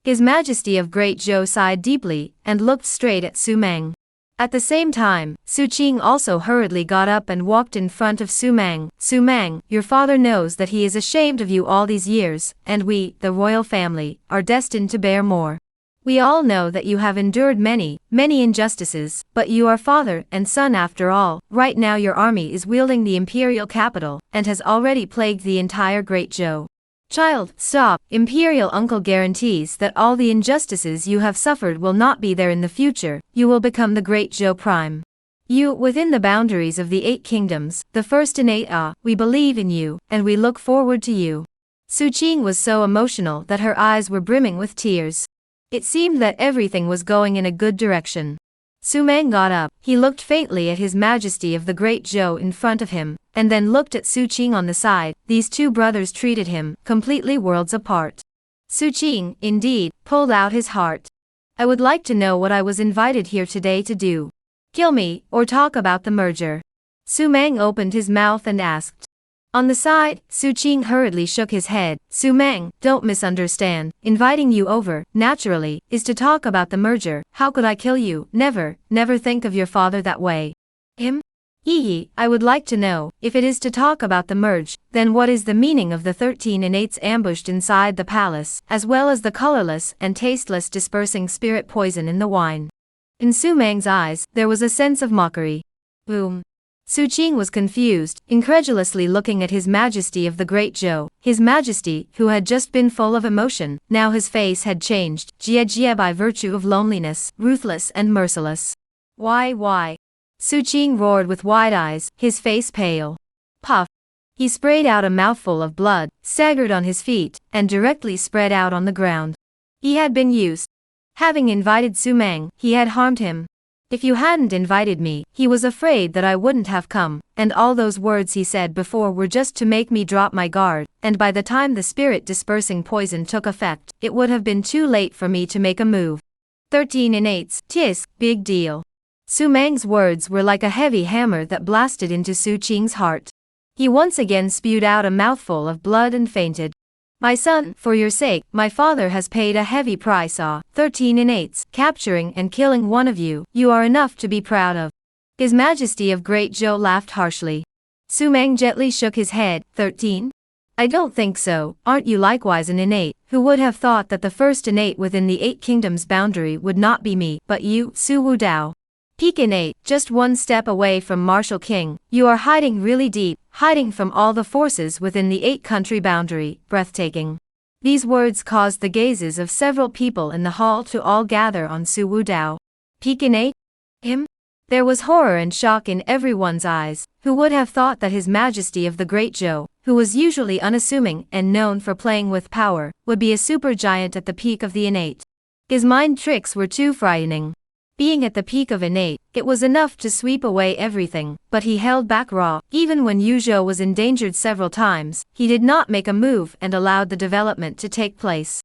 His Majesty of Great Zhou sighed deeply and looked straight at Su Meng. At the same time, Su Qing also hurriedly got up and walked in front of Su Meng. Su Meng, your father knows that he is ashamed of you all these years, and we, the royal family, are destined to bear more. We all know that you have endured many, many injustices, but you are father and son after all. Right now your army is wielding the imperial capital, and has already plagued the entire Great Zhou. Child, stop. Imperial uncle guarantees that all the injustices you have suffered will not be there in the future. You will become the Great Zhou Prime. You, within the boundaries of the 8 Kingdoms, the first in 8 we believe in you, and we look forward to you. Su Qing was so emotional that her eyes were brimming with tears. It seemed that everything was going in a good direction. Su Meng got up, he looked faintly at His Majesty of the Great Zhou in front of him, and then looked at Su Qing on the side. These 2 brothers treated him completely worlds apart. Su Qing, indeed, pulled out his heart. I would like to know what I was invited here today to do. Kill me, or talk about the merger. Su Meng opened his mouth and asked. On the side, Su Qing hurriedly shook his head. Su Meng, don't misunderstand. Inviting you over, naturally, is to talk about the merger. How could I kill you? Never, never think of your father that way. Him? Hee, I would like to know, if it is to talk about the merge, then what is the meaning of the 13 innates ambushed inside the palace, as well as the colorless and tasteless dispersing spirit poison in the wine? In Su Meng's eyes, there was a sense of mockery. Boom. Su Qing was confused, incredulously looking at His Majesty of the Great Zhou. His Majesty, who had just been full of emotion, now his face had changed. Jia by virtue of loneliness, ruthless and merciless. Why? Su Qing roared with wide eyes, his face pale. Puff. He sprayed out a mouthful of blood, staggered on his feet, and directly spread out on the ground. He had been used. Having invited Su Meng, he had harmed him. If you hadn't invited me, he was afraid that I wouldn't have come, and all those words he said before were just to make me drop my guard, and by the time the spirit-dispersing poison took effect, it would have been too late for me to make a move. 13 innates, tisk, big deal. Su Meng's words were like a heavy hammer that blasted into Su Qing's heart. He once again spewed out a mouthful of blood and fainted. My son, for your sake, my father has paid a heavy price. 13 innates, capturing and killing one of you, you are enough to be proud of. His Majesty of Great Zhou laughed harshly. Su Mang gently shook his head. 13? I don't think so. Aren't you likewise an innate? Who would have thought that the first innate within the 8 kingdoms boundary would not be me, but you, Su Wudao? Peak innate, just one step away from Martial King. You are hiding really deep, hiding from all the forces within the 8 country boundary. Breathtaking. These words caused the gazes of several people in the hall to all gather on Su Wudao. Peak innate? Him? There was horror and shock in everyone's eyes. Who would have thought that His Majesty of the Great Zhou, who was usually unassuming and known for playing with power, would be a super giant at the peak of the innate? His mind tricks were too frightening. Being at the peak of innate, it was enough to sweep away everything, but he held back raw. Even when Zhou was endangered several times, he did not make a move and allowed the development to take place.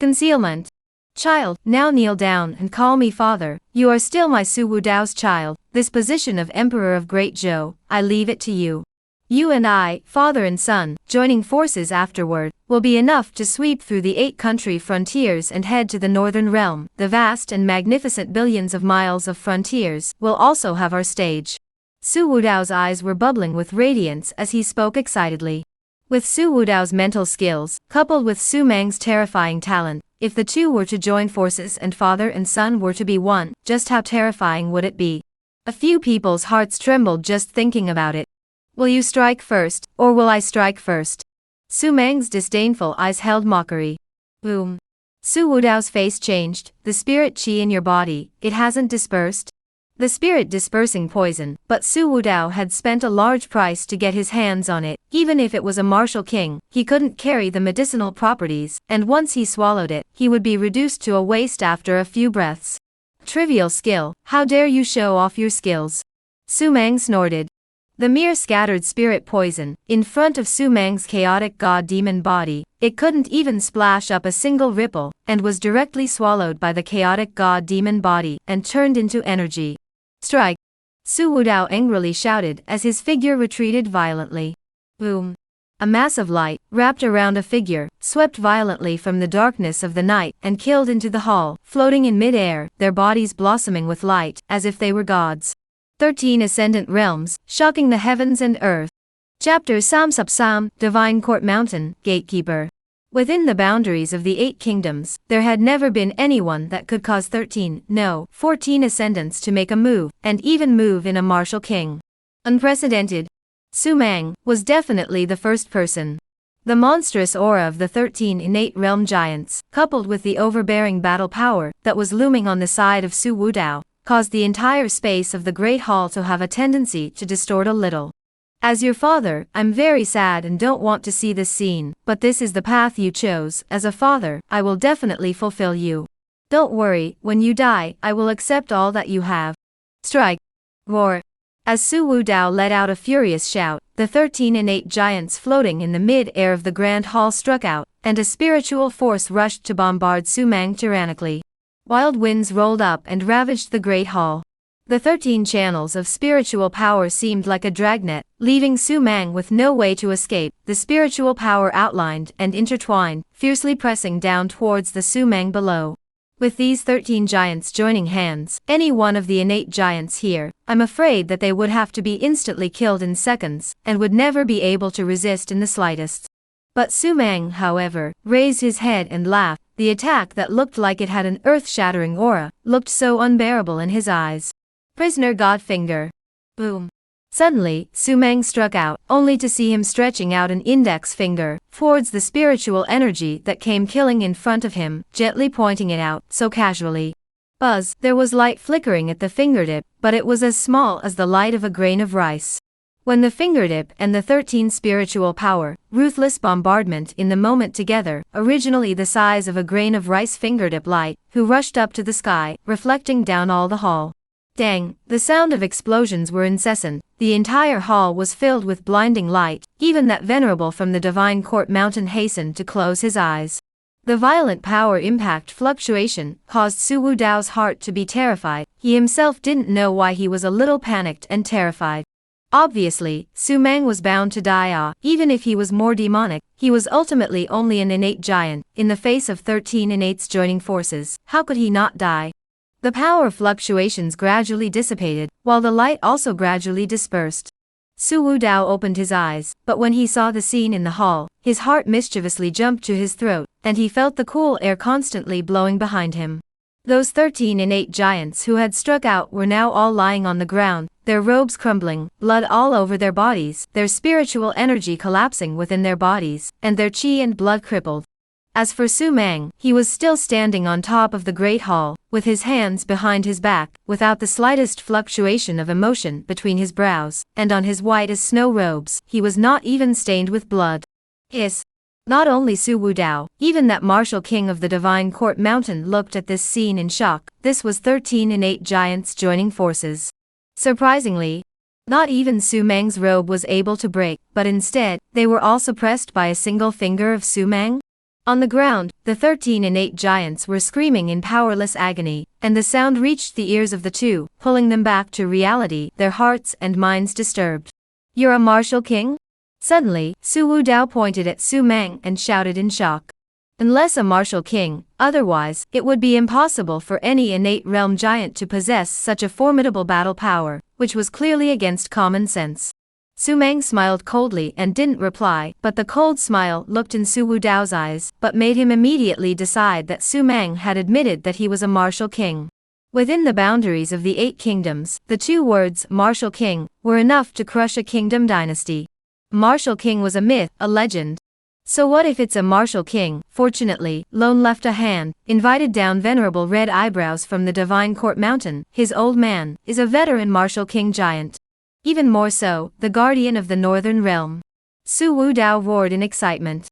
Concealment. Child, now kneel down and call me father. You are still my Su Wudao's child. This position of Emperor of Great Zhou, I leave it to you. You and I, father and son, joining forces afterward, will be enough to sweep through the 8 country frontiers and head to the northern realm. The vast and magnificent billions of miles of frontiers will also have our stage. Su Wudao's eyes were bubbling with radiance as he spoke excitedly. With Su Wudao's mental skills, coupled with Su Mang's terrifying talent, if the two were to join forces and father and son were to be one, just how terrifying would it be? A few people's hearts trembled just thinking about it. Will you strike first, or will I strike first? Su Mang's disdainful eyes held mockery. Boom. Su Wudao's face changed. The spirit chi in your body, it hasn't dispersed? The spirit dispersing poison, but Su Wudao had spent a large price to get his hands on it. Even if it was a martial king, he couldn't carry the medicinal properties, and once he swallowed it, he would be reduced to a waste after a few breaths. Trivial skill, how dare you show off your skills? Su Mang snorted. The mere scattered spirit poison, in front of Su Mang's chaotic god-demon body, it couldn't even splash up a single ripple, and was directly swallowed by the chaotic god-demon body, and turned into energy. Strike! Su Wudao angrily shouted as his figure retreated violently. Boom! A mass of light, wrapped around a figure, swept violently from the darkness of the night and killed into the hall, floating in mid-air, their bodies blossoming with light, as if they were gods. 13 Ascendant Realms, shocking the heavens and earth. Chapter Sam, Divine Court Mountain, Gatekeeper. Within the boundaries of the 8 kingdoms, there had never been anyone that could cause 14 ascendants to make a move, and even move in a martial king. Unprecedented. Su Mang was definitely the first person. The monstrous aura of the 13 innate realm giants, coupled with the overbearing battle power that was looming on the side of Su Wudao, caused the entire space of the Great Hall to have a tendency to distort a little. As your father, I'm very sad and don't want to see this scene, but this is the path you chose. As a father, I will definitely fulfill you. Don't worry, when you die, I will accept all that you have. Strike! Roar! As Su Wudao let out a furious shout, the 13 innate giants floating in the mid-air of the Grand Hall struck out, and a spiritual force rushed to bombard Su Mang tyrannically. Wild winds rolled up and ravaged the Great Hall. The 13 channels of spiritual power seemed like a dragnet, leaving Su Mang with no way to escape. The spiritual power outlined and intertwined, fiercely pressing down towards the Su Mang below. With these 13 giants joining hands, any one of the innate giants here, I'm afraid that they would have to be instantly killed in seconds, and would never be able to resist in the slightest. But Su Mang, however, raised his head and laughed. The attack that looked like it had an earth-shattering aura, looked so unbearable in his eyes. Prisoner Godfinger. Boom. Suddenly, Su Mang struck out, only to see him stretching out an index finger towards the spiritual energy that came killing in front of him, gently pointing it out, so casually. Buzz, there was light flickering at the fingertip, but it was as small as the light of a grain of rice. When the fingertip and the 13 spiritual power, ruthless bombardment in the moment together, originally the size of a grain of rice fingertip light, who rushed up to the sky, reflecting down all the hall. Dang, the sound of explosions were incessant, the entire hall was filled with blinding light, even that venerable from the Divine Court Mountain hastened to close his eyes. The violent power impact fluctuation caused Su Wudao's heart to be terrified. He himself didn't know why he was a little panicked and terrified. Obviously, Su Mang was bound to die. Even if he was more demonic, he was ultimately only an innate giant. In the face of 13 innates joining forces, how could he not die? The power fluctuations gradually dissipated, while the light also gradually dispersed. Su Wudao opened his eyes, but when he saw the scene in the hall, his heart mischievously jumped to his throat, and he felt the cool air constantly blowing behind him. Those 13 innate giants who had struck out were now all lying on the ground, their robes crumbling, blood all over their bodies, their spiritual energy collapsing within their bodies, and their chi and blood crippled. As for Su Mang, he was still standing on top of the great hall, with his hands behind his back, without the slightest fluctuation of emotion between his brows, and on his white as snow robes, he was not even stained with blood. Hiss! Not only Su Wudao, even that martial king of the Divine Court Mountain looked at this scene in shock. This was 13 innate giants joining forces. Surprisingly, not even Su Mang's robe was able to break, but instead, they were all suppressed by a single finger of Su Mang. On the ground, the 13 innate giants were screaming in powerless agony, and the sound reached the ears of the two, pulling them back to reality, their hearts and minds disturbed. "You're a martial king?" Suddenly, Su Wudao pointed at Su Mang and shouted in shock. Unless a martial king, otherwise, it would be impossible for any innate realm giant to possess such a formidable battle power, which was clearly against common sense. Su Mang smiled coldly and didn't reply, but the cold smile looked in Su Wudao's eyes, but made him immediately decide that Su Mang had admitted that he was a martial king. Within the boundaries of the 8 kingdoms, the 2 words, martial king, were enough to crush a kingdom dynasty. Martial king was a myth, a legend. So what if it's a martial king? Fortunately, Lone left a hand, invited down Venerable Red Eyebrows from the Divine Court Mountain. His old man is a veteran martial king giant. Even more so, the guardian of the Northern Realm. Su Wudao roared in excitement.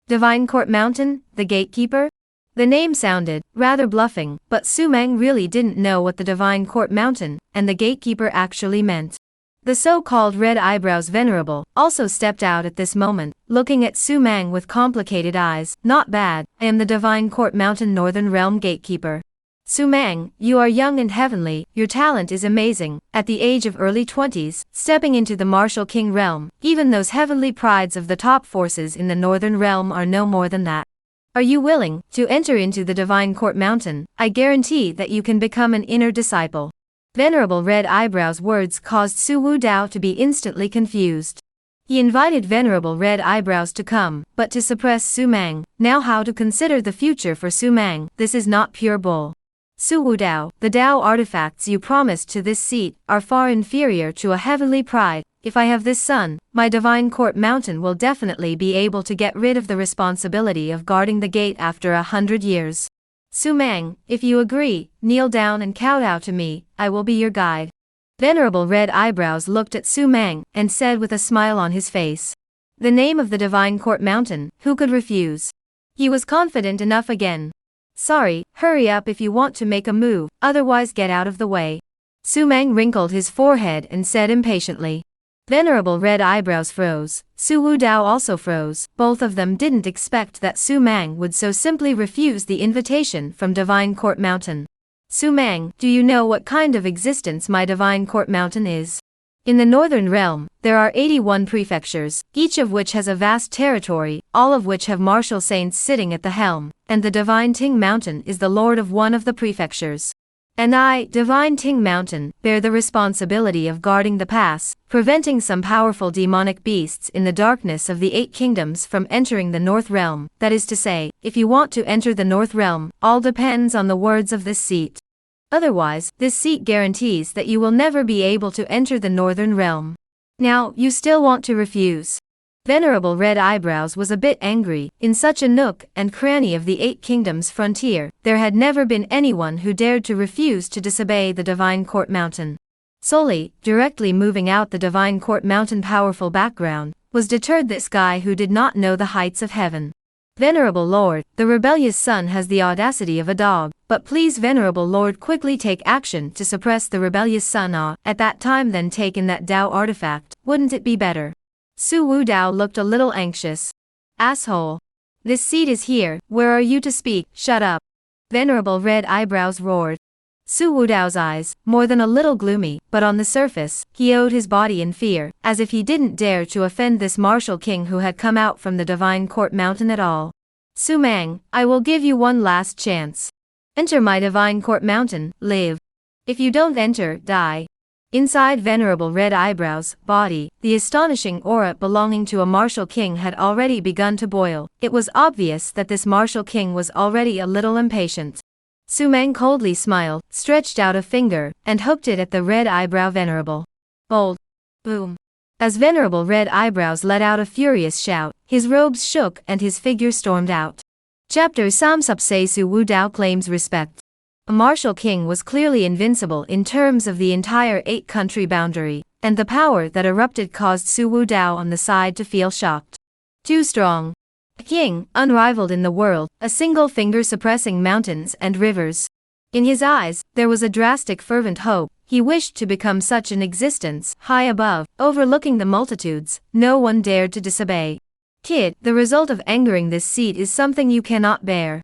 Divine Court Mountain, the gatekeeper? The name sounded rather bluffing, but Su Mang really didn't know what the Divine Court Mountain and the gatekeeper actually meant. The so-called Red Eyebrows Venerable also stepped out at this moment, looking at Su Mang with complicated eyes. "Not bad, I am the Divine Court Mountain Northern Realm gatekeeper. Su Mang, you are young and heavenly, your talent is amazing. At the age of early 20s, stepping into the martial king realm, even those heavenly prides of the top forces in the Northern Realm are no more than that. Are you willing to enter into the Divine Court Mountain? I guarantee that you can become an inner disciple." Venerable Red Eyebrows' words caused Su Wudao to be instantly confused. He invited Venerable Red Eyebrows to come, but to suppress Su Mang. Now how to consider the future for Su Mang? This is not pure bull. Su Wudao, the Tao artifacts you promised to this seat are far inferior to a heavenly pride. If I have this son, my Divine Court Mountain will definitely be able to get rid of the responsibility of guarding the gate after 100 years. Su Mang, if you agree, kneel down and kowtow to me, I will be your guide. Venerable Red Eyebrows looked at Su Mang and said with a smile on his face. The name of the Divine Court Mountain, who could refuse? He was confident enough again. Sorry, hurry up if you want to make a move, otherwise get out of the way. Su Mang wrinkled his forehead and said impatiently. Venerable Red Eyebrows froze. Su Wudao also froze. Both of them didn't expect that Su Mang would so simply refuse the invitation from Divine Court Mountain. Su Mang, do you know what kind of existence my Divine Court Mountain is? In the Northern Realm, there are 81 prefectures, each of which has a vast territory, all of which have martial saints sitting at the helm, and the Divine Ting Mountain is the lord of one of the prefectures. And I, Divine Ting Mountain, bear the responsibility of guarding the pass, preventing some powerful demonic beasts in the darkness of the 8 kingdoms from entering the North Realm. That is to say, if you want to enter the North Realm, all depends on the words of this seat. Otherwise, this seat guarantees that you will never be able to enter the Northern Realm. Now, you still want to refuse? Venerable Red Eyebrows was a bit angry. In such a nook and cranny of the 8 kingdoms frontier, there had never been anyone who dared to refuse to disobey the Divine Court Mountain. Solely, directly moving out the Divine Court Mountain powerful background, was deterred this guy who did not know the heights of heaven. Venerable Lord, the rebellious son has the audacity of a dog, but please Venerable Lord quickly take action to suppress the rebellious son. At that time then take in that Tao artifact, wouldn't it be better? Su Wudao looked a little anxious. Asshole. This seat is here, where are you to speak? Shut up. Venerable Red Eyebrows roared. Su Wudao's eyes, more than a little gloomy, but on the surface, he owed his body in fear, as if he didn't dare to offend this martial king who had come out from the Divine Court Mountain at all. Su Mang, I will give you one last chance. Enter my Divine Court Mountain, live. If you don't enter, die. Inside Venerable Red Eyebrow's body, the astonishing aura belonging to a martial king had already begun to boil. It was obvious that this martial king was already a little impatient. Su Mang coldly smiled, stretched out a finger, and hooked it at the Red Eyebrow Venerable. Bold. Boom. As Venerable Red Eyebrows let out a furious shout, his robes shook and his figure stormed out. Chapter Samsupse Su Wudao claims respect. A martial king was clearly invincible in terms of the entire 8-country boundary, and the power that erupted caused Su Wudao on the side to feel shocked. Too strong. A king, unrivaled in the world, a single finger suppressing mountains and rivers. In his eyes, there was a drastic fervent hope. He wished to become such an existence, high above, overlooking the multitudes. No one dared to disobey. Kid, the result of angering this seed is something you cannot bear.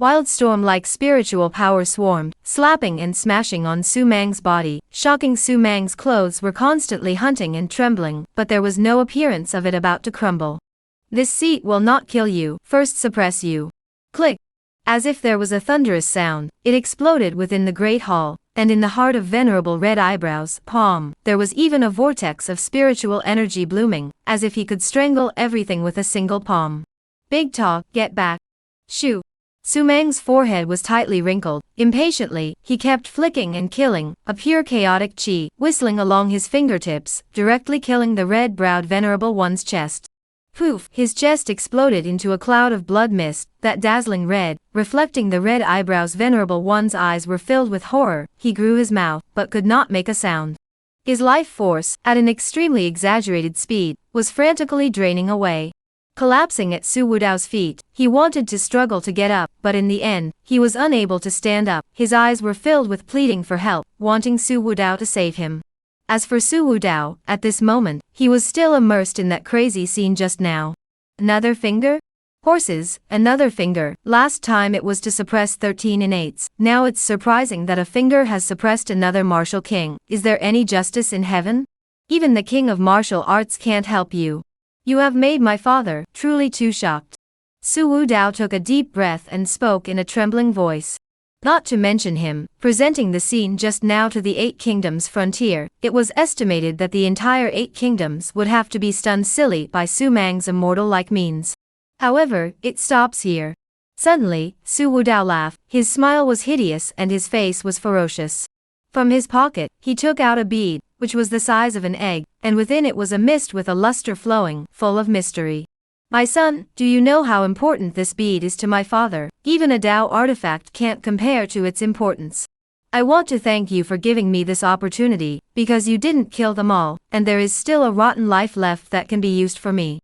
Wildstorm-like spiritual power swarmed, slapping and smashing on Su Mang's body, shocking Su Mang's clothes were constantly hunting and trembling, but there was no appearance of it about to crumble. This seat will not kill you, first suppress you. Click. As if there was a thunderous sound, it exploded within the great hall, and in the heart of Venerable Red Eyebrow's palm, there was even a vortex of spiritual energy blooming, as if he could strangle everything with a single palm. Big talk, get back. Shoo. Su Mang's forehead was tightly wrinkled. Impatiently, he kept flicking and killing, a pure chaotic chi, whistling along his fingertips, directly killing the red-browed Venerable One's chest. Poof! His chest exploded into a cloud of blood mist, that dazzling red, reflecting the Red Eyebrow's Venerable One's eyes were filled with horror. He grew his mouth, but could not make a sound. His life force, at an extremely exaggerated speed, was frantically draining away. Collapsing at Su Wudao's feet, he wanted to struggle to get up, but in the end, he was unable to stand up. His eyes were filled with pleading for help, wanting Su Wudao to save him. As for Su Wudao, at this moment, he was still immersed in that crazy scene just now. Another finger? Horses, another finger. Last time it was to suppress 13 innates, now it's surprising that a finger has suppressed another martial king. Is there any justice in heaven? Even the king of martial arts can't help you. You have made my father truly too shocked. Su Wudao took a deep breath and spoke in a trembling voice. Not to mention him, presenting the scene just now to the 8 kingdoms frontier, it was estimated that the entire 8 kingdoms would have to be stunned silly by Su Mang's immortal-like means. However, it stops here. Suddenly, Su Wudao laughed. His smile was hideous and his face was ferocious. From his pocket, he took out a bead, which was the size of an egg, and within it was a mist with a luster flowing, full of mystery. My son, do you know how important this bead is to my father? Even a Tao artifact can't compare to its importance. I want to thank you for giving me this opportunity, because you didn't kill them all, and there is still a rotten life left that can be used for me.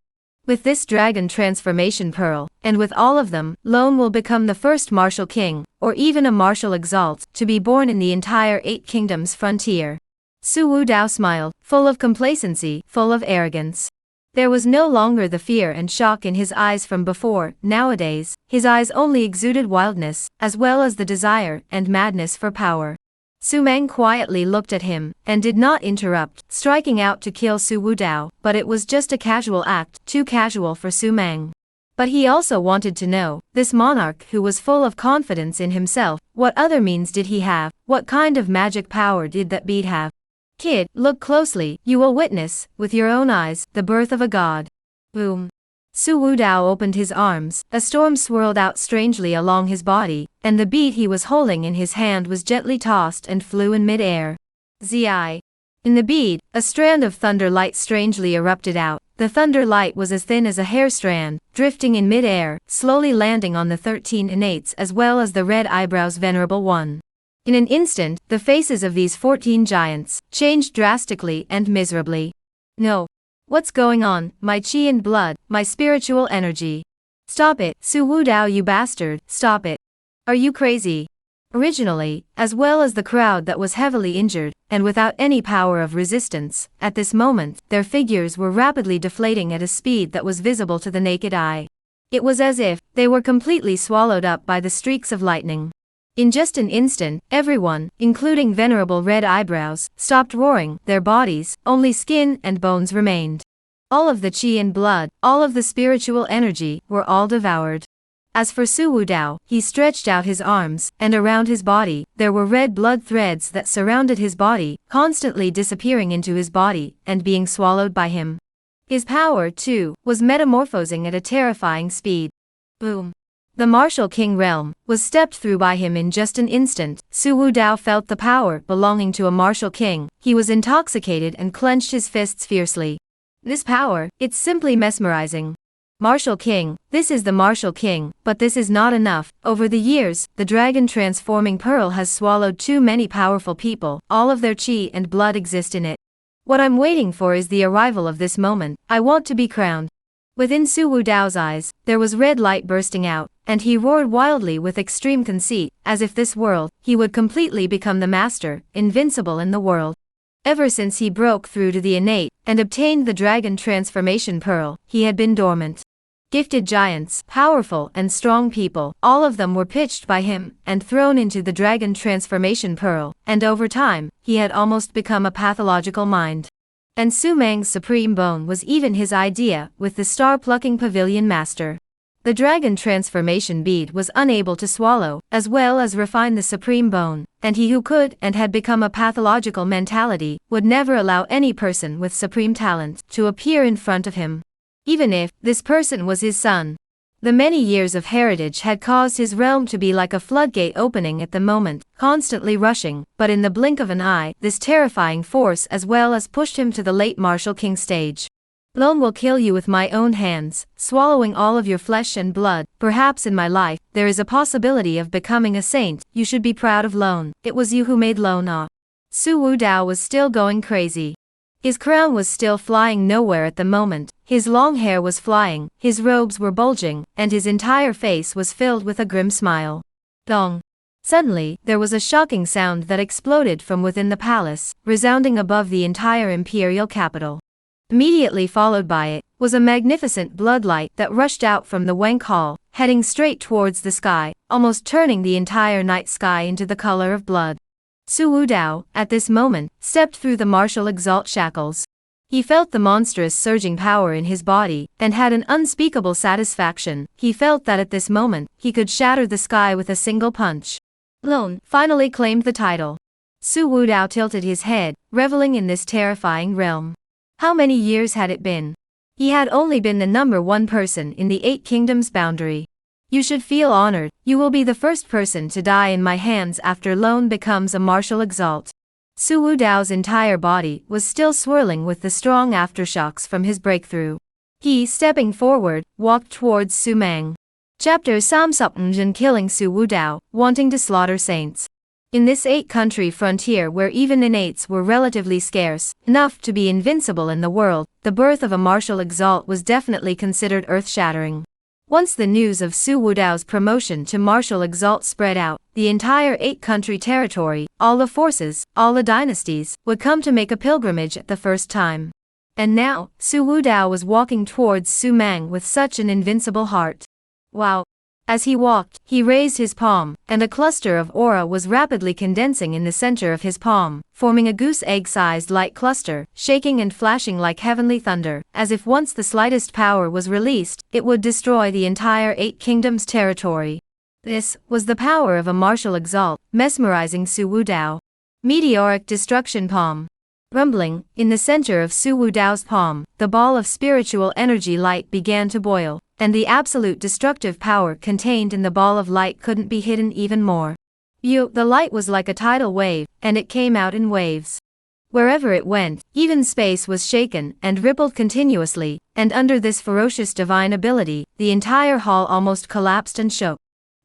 With this dragon transformation pearl, and with all of them, Lone will become the first martial king, or even a martial exalt, to be born in the entire 8 kingdoms frontier. Su Wudao smiled, full of complacency, full of arrogance. There was no longer the fear and shock in his eyes from before. Nowadays, his eyes only exuded wildness, as well as the desire and madness for power. Su Mang quietly looked at him, and did not interrupt, striking out to kill Su Wudao, but it was just a casual act, too casual for Su Mang. But he also wanted to know, this monarch who was full of confidence in himself, what other means did he have, what kind of magic power did that bead have? Kid, look closely, you will witness, with your own eyes, the birth of a god. Boom. Su Wudao opened his arms, a storm swirled out strangely along his body, and the bead he was holding in his hand was gently tossed and flew in mid-air. Zi. In the bead, a strand of thunder light strangely erupted out. The thunder light was as thin as a hair strand, drifting in mid-air, slowly landing on the 13 innates as well as the Red Eyebrow's Venerable One. In an instant, the faces of these 14 giants changed drastically and miserably. No. What's going on? My chi and blood, my spiritual energy. Stop it, Su Wudao, you bastard, stop it. Are you crazy? Originally, as well as the crowd that was heavily injured, and without any power of resistance, at this moment, their figures were rapidly deflating at a speed that was visible to the naked eye. It was as if they were completely swallowed up by the streaks of lightning. In just an instant, everyone, including venerable red eyebrows, stopped roaring. Their bodies, only skin and bones remained. All of the chi and blood, all of the spiritual energy, were all devoured. As for Su Wudao, he stretched out his arms, and around his body, there were red blood threads that surrounded his body, constantly disappearing into his body, and being swallowed by him. His power, too, was metamorphosing at a terrifying speed. Boom. The martial king realm was stepped through by him in just an instant. Su Wudao felt the power belonging to a martial king. He was intoxicated and clenched his fists fiercely. This power, it's simply mesmerizing. Martial King, this is the Martial King, but this is not enough. Over the years, the dragon transforming pearl has swallowed too many powerful people. All of their chi and blood exist in it. What I'm waiting for is the arrival of this moment. I want to be crowned. Within Su Wudao's eyes, there was red light bursting out, and he roared wildly with extreme conceit, as if this world, he would completely become the master, invincible in the world. Ever since he broke through to the innate, and obtained the dragon transformation pearl, he had been dormant. Gifted giants, powerful and strong people, all of them were pitched by him, and thrown into the dragon transformation pearl, and over time, he had almost become a pathological mind. And Su Mang's supreme bone was even his idea, with the star-plucking pavilion master. The dragon transformation bead was unable to swallow, as well as refine the supreme bone, and he who could and had become a pathological mentality, would never allow any person with supreme talent to appear in front of him. Even if this person was his son. The many years of heritage had caused his realm to be like a floodgate opening at the moment, constantly rushing, but in the blink of an eye, this terrifying force as well as pushed him to the late Martial King stage. Alone will kill you with my own hands, swallowing all of your flesh and blood. Perhaps in my life, there is a possibility of becoming a saint. You should be proud of Lone. It was you who made Lone ah. Su Wudao was still going crazy. His crown was still flying nowhere at the moment, his long hair was flying, his robes were bulging, and his entire face was filled with a grim smile. Dong. Suddenly, there was a shocking sound that exploded from within the palace, resounding above the entire imperial capital. Immediately followed by it, was a magnificent bloodlight that rushed out from the Wank Hall, heading straight towards the sky, almost turning the entire night sky into the color of blood. Su Wudao, at this moment, stepped through the martial exalt shackles. He felt the monstrous surging power in his body, and had an unspeakable satisfaction. He felt that at this moment, he could shatter the sky with a single punch. Lone finally claimed the title. Su Wudao tilted his head, reveling in this terrifying realm. How many years had it been? He had only been the number one person in the 8 Kingdoms boundary. You should feel honored. You will be the first person to die in my hands after Lone becomes a martial exalt. Su Wudao's entire body was still swirling with the strong aftershocks from his breakthrough. He, stepping forward, walked towards Su Mang. Chapter Samsupnjin killing Su Wudao, wanting to slaughter saints. In this 8-country frontier where even innates were relatively scarce, enough to be invincible in the world, the birth of a martial exalt was definitely considered earth-shattering. Once the news of Su Wudao's promotion to martial exalt spread out, the entire 8-country territory, all the forces, all the dynasties, would come to make a pilgrimage at the first time. And now, Su Wudao was walking towards Su Mang with such an invincible heart. Wow! As he walked, he raised his palm, and a cluster of aura was rapidly condensing in the center of his palm, forming a goose egg-sized light cluster, shaking and flashing like heavenly thunder, as if once the slightest power was released, it would destroy the entire 8 Kingdoms territory. This was the power of a martial exalt, mesmerizing Su Wudao. Meteoric destruction palm. Rumbling, in the center of Su Wudao's palm, the ball of spiritual energy light began to boil, and the absolute destructive power contained in the ball of light couldn't be hidden even more. The light was like a tidal wave, and it came out in waves. Wherever it went, even space was shaken and rippled continuously, and under this ferocious divine ability, the entire hall almost collapsed and shook.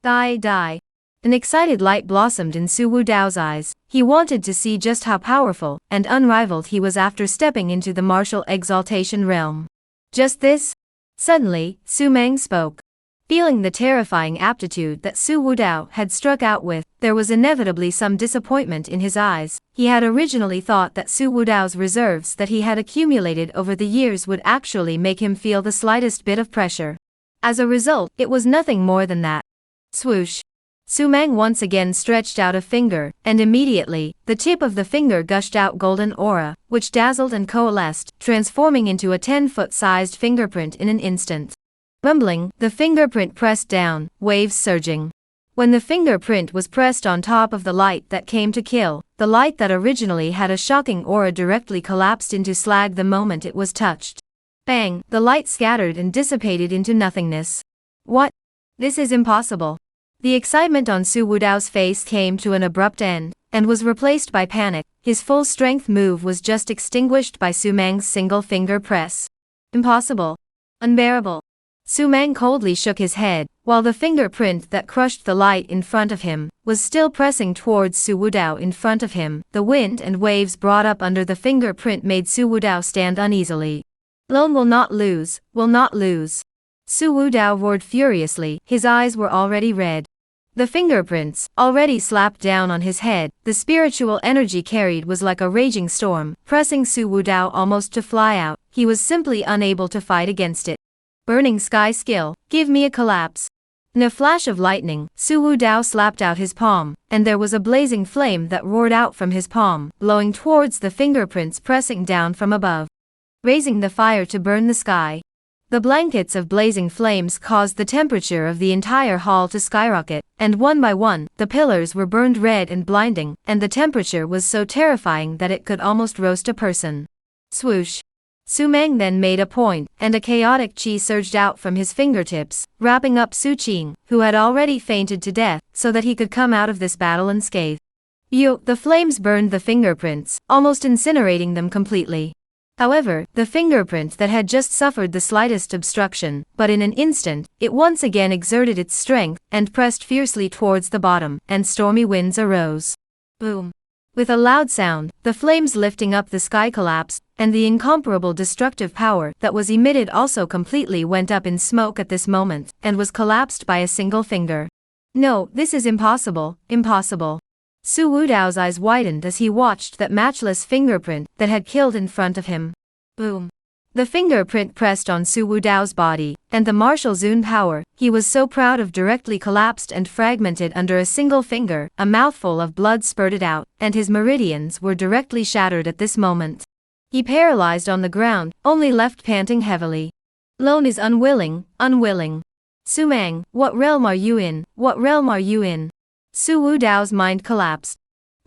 Die. An excited light blossomed in Su Wudao's eyes. He wanted to see just how powerful and unrivaled he was after stepping into the martial exaltation realm. Just this? Suddenly, Su Mang spoke. Feeling the terrifying aptitude that Su Wudao had struck out with, there was inevitably some disappointment in his eyes. He had originally thought that Su Wudao's reserves that he had accumulated over the years would actually make him feel the slightest bit of pressure. As a result, it was nothing more than that. Swoosh. Su Mang once again stretched out a finger, and immediately, the tip of the finger gushed out golden aura, which dazzled and coalesced, transforming into a 10-foot-sized fingerprint in an instant. Rumbling, the fingerprint pressed down, waves surging. When the fingerprint was pressed on top of the light that came to kill, the light that originally had a shocking aura directly collapsed into slag the moment it was touched. Bang, the light scattered and dissipated into nothingness. What? This is impossible. The excitement on Su Wudao's face came to an abrupt end, and was replaced by panic. His full-strength move was just extinguished by Su Mang's single-finger press. Impossible. Unbearable. Su Mang coldly shook his head, while the fingerprint that crushed the light in front of him was still pressing towards Su Wudao in front of him. The wind and waves brought up under the fingerprint made Su Wudao stand uneasily. Lone will not lose, will not lose. Su Wudao roared furiously, his eyes were already red. The fingerprints, already slapped down on his head, the spiritual energy carried was like a raging storm, pressing Su Wudao almost to fly out. He was simply unable to fight against it. Burning sky skill, give me a collapse. In a flash of lightning, Su Wudao slapped out his palm, and there was a blazing flame that roared out from his palm, blowing towards the fingerprints pressing down from above, raising the fire to burn the sky. The blankets of blazing flames caused the temperature of the entire hall to skyrocket, and one by one, the pillars were burned red and blinding, and the temperature was so terrifying that it could almost roast a person. Swoosh. Su Mang then made a point, and a chaotic chi surged out from his fingertips, wrapping up Su Qing, who had already fainted to death, so that he could come out of this battle unscathed. The flames burned the fingerprints, almost incinerating them completely. However, the fingerprint that had just suffered the slightest obstruction, but in an instant, it once again exerted its strength, and pressed fiercely towards the bottom, and stormy winds arose. Boom. With a loud sound, the flames lifting up the sky collapsed, and the incomparable destructive power that was emitted also completely went up in smoke at this moment, and was collapsed by a single finger. No, this is impossible, impossible. Su Wudao's eyes widened as he watched that matchless fingerprint that had killed in front of him. Boom. The fingerprint pressed on Su Wudao's body, and the martial Zun power he was so proud of directly collapsed and fragmented under a single finger. A mouthful of blood spurted out, and his meridians were directly shattered at this moment. He paralyzed on the ground, only left panting heavily. Lone is unwilling, unwilling. Su Mang, what realm are you in, what realm are you in? Su Wudao's mind collapsed.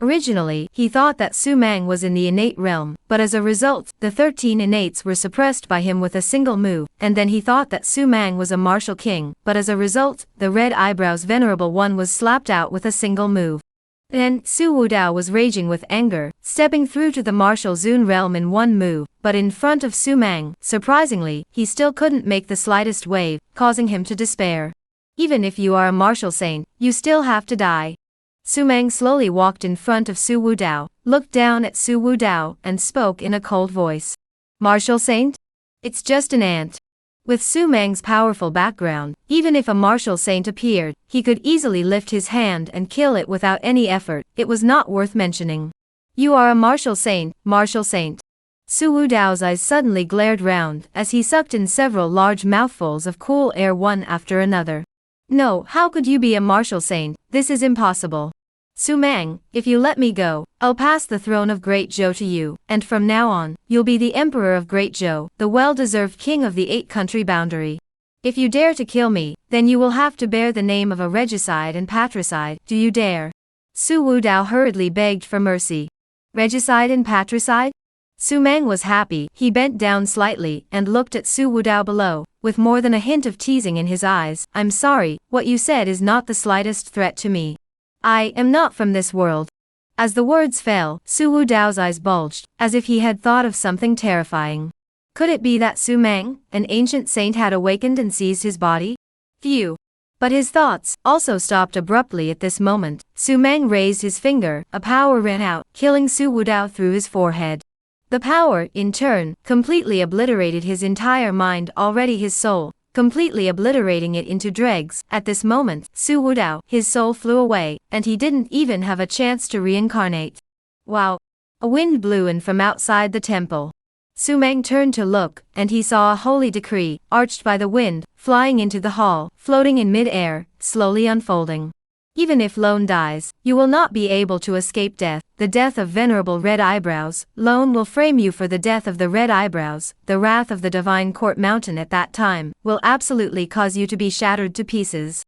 Originally, he thought that Su Mang was in the innate realm, but as a result, the 13 innates were suppressed by him with a single move, and then he thought that Su Mang was a martial king, but as a result, the red eyebrows venerable one was slapped out with a single move. Then, Su Wudao was raging with anger, stepping through to the martial Zun realm in one move, but in front of Su Mang, surprisingly, he still couldn't make the slightest wave, causing him to despair. Even if you are a martial saint, you still have to die. Su Mang slowly walked in front of Su Wudao, looked down at Su Wudao, and spoke in a cold voice. Martial saint? It's just an ant. With Su Mang's powerful background, even if a martial saint appeared, he could easily lift his hand and kill it without any effort. It was not worth mentioning. You are a martial saint, martial saint. Su Wudao's eyes suddenly glared round, as he sucked in several large mouthfuls of cool air one after another. No, how could you be a martial saint? This is impossible. Su Mang, if you let me go, I'll pass the throne of Great Zhou to you, and from now on, you'll be the Emperor of Great Zhou, the well-deserved king of the 8-country boundary. If you dare to kill me, then you will have to bear the name of a regicide and patricide. Do you dare? Su Wudao hurriedly begged for mercy. Regicide and patricide? Su Mang was happy. He bent down slightly and looked at Su Wudao below, with more than a hint of teasing in his eyes. I'm sorry, what you said is not the slightest threat to me. I am not from this world. As the words fell, Su Wudao's eyes bulged, as if he had thought of something terrifying. Could it be that Su Mang, an ancient saint, had awakened and seized his body? Phew. But his thoughts also stopped abruptly at this moment. Su Mang raised his finger, a power ran out, killing Su Wudao through his forehead. The power, in turn, completely obliterated his entire mind, already his soul, completely obliterating it into dregs. At this moment, Su Wudao, his soul flew away, and he didn't even have a chance to reincarnate. Wow! A wind blew in from outside the temple. Su Mang turned to look, and he saw a holy decree, arched by the wind, flying into the hall, floating in mid-air, slowly unfolding. Even if Lone dies, you will not be able to escape death, the death of venerable Red Eyebrows. Lone will frame you for the death of the Red Eyebrows. The wrath of the Divine Court Mountain at that time will absolutely cause you to be shattered to pieces.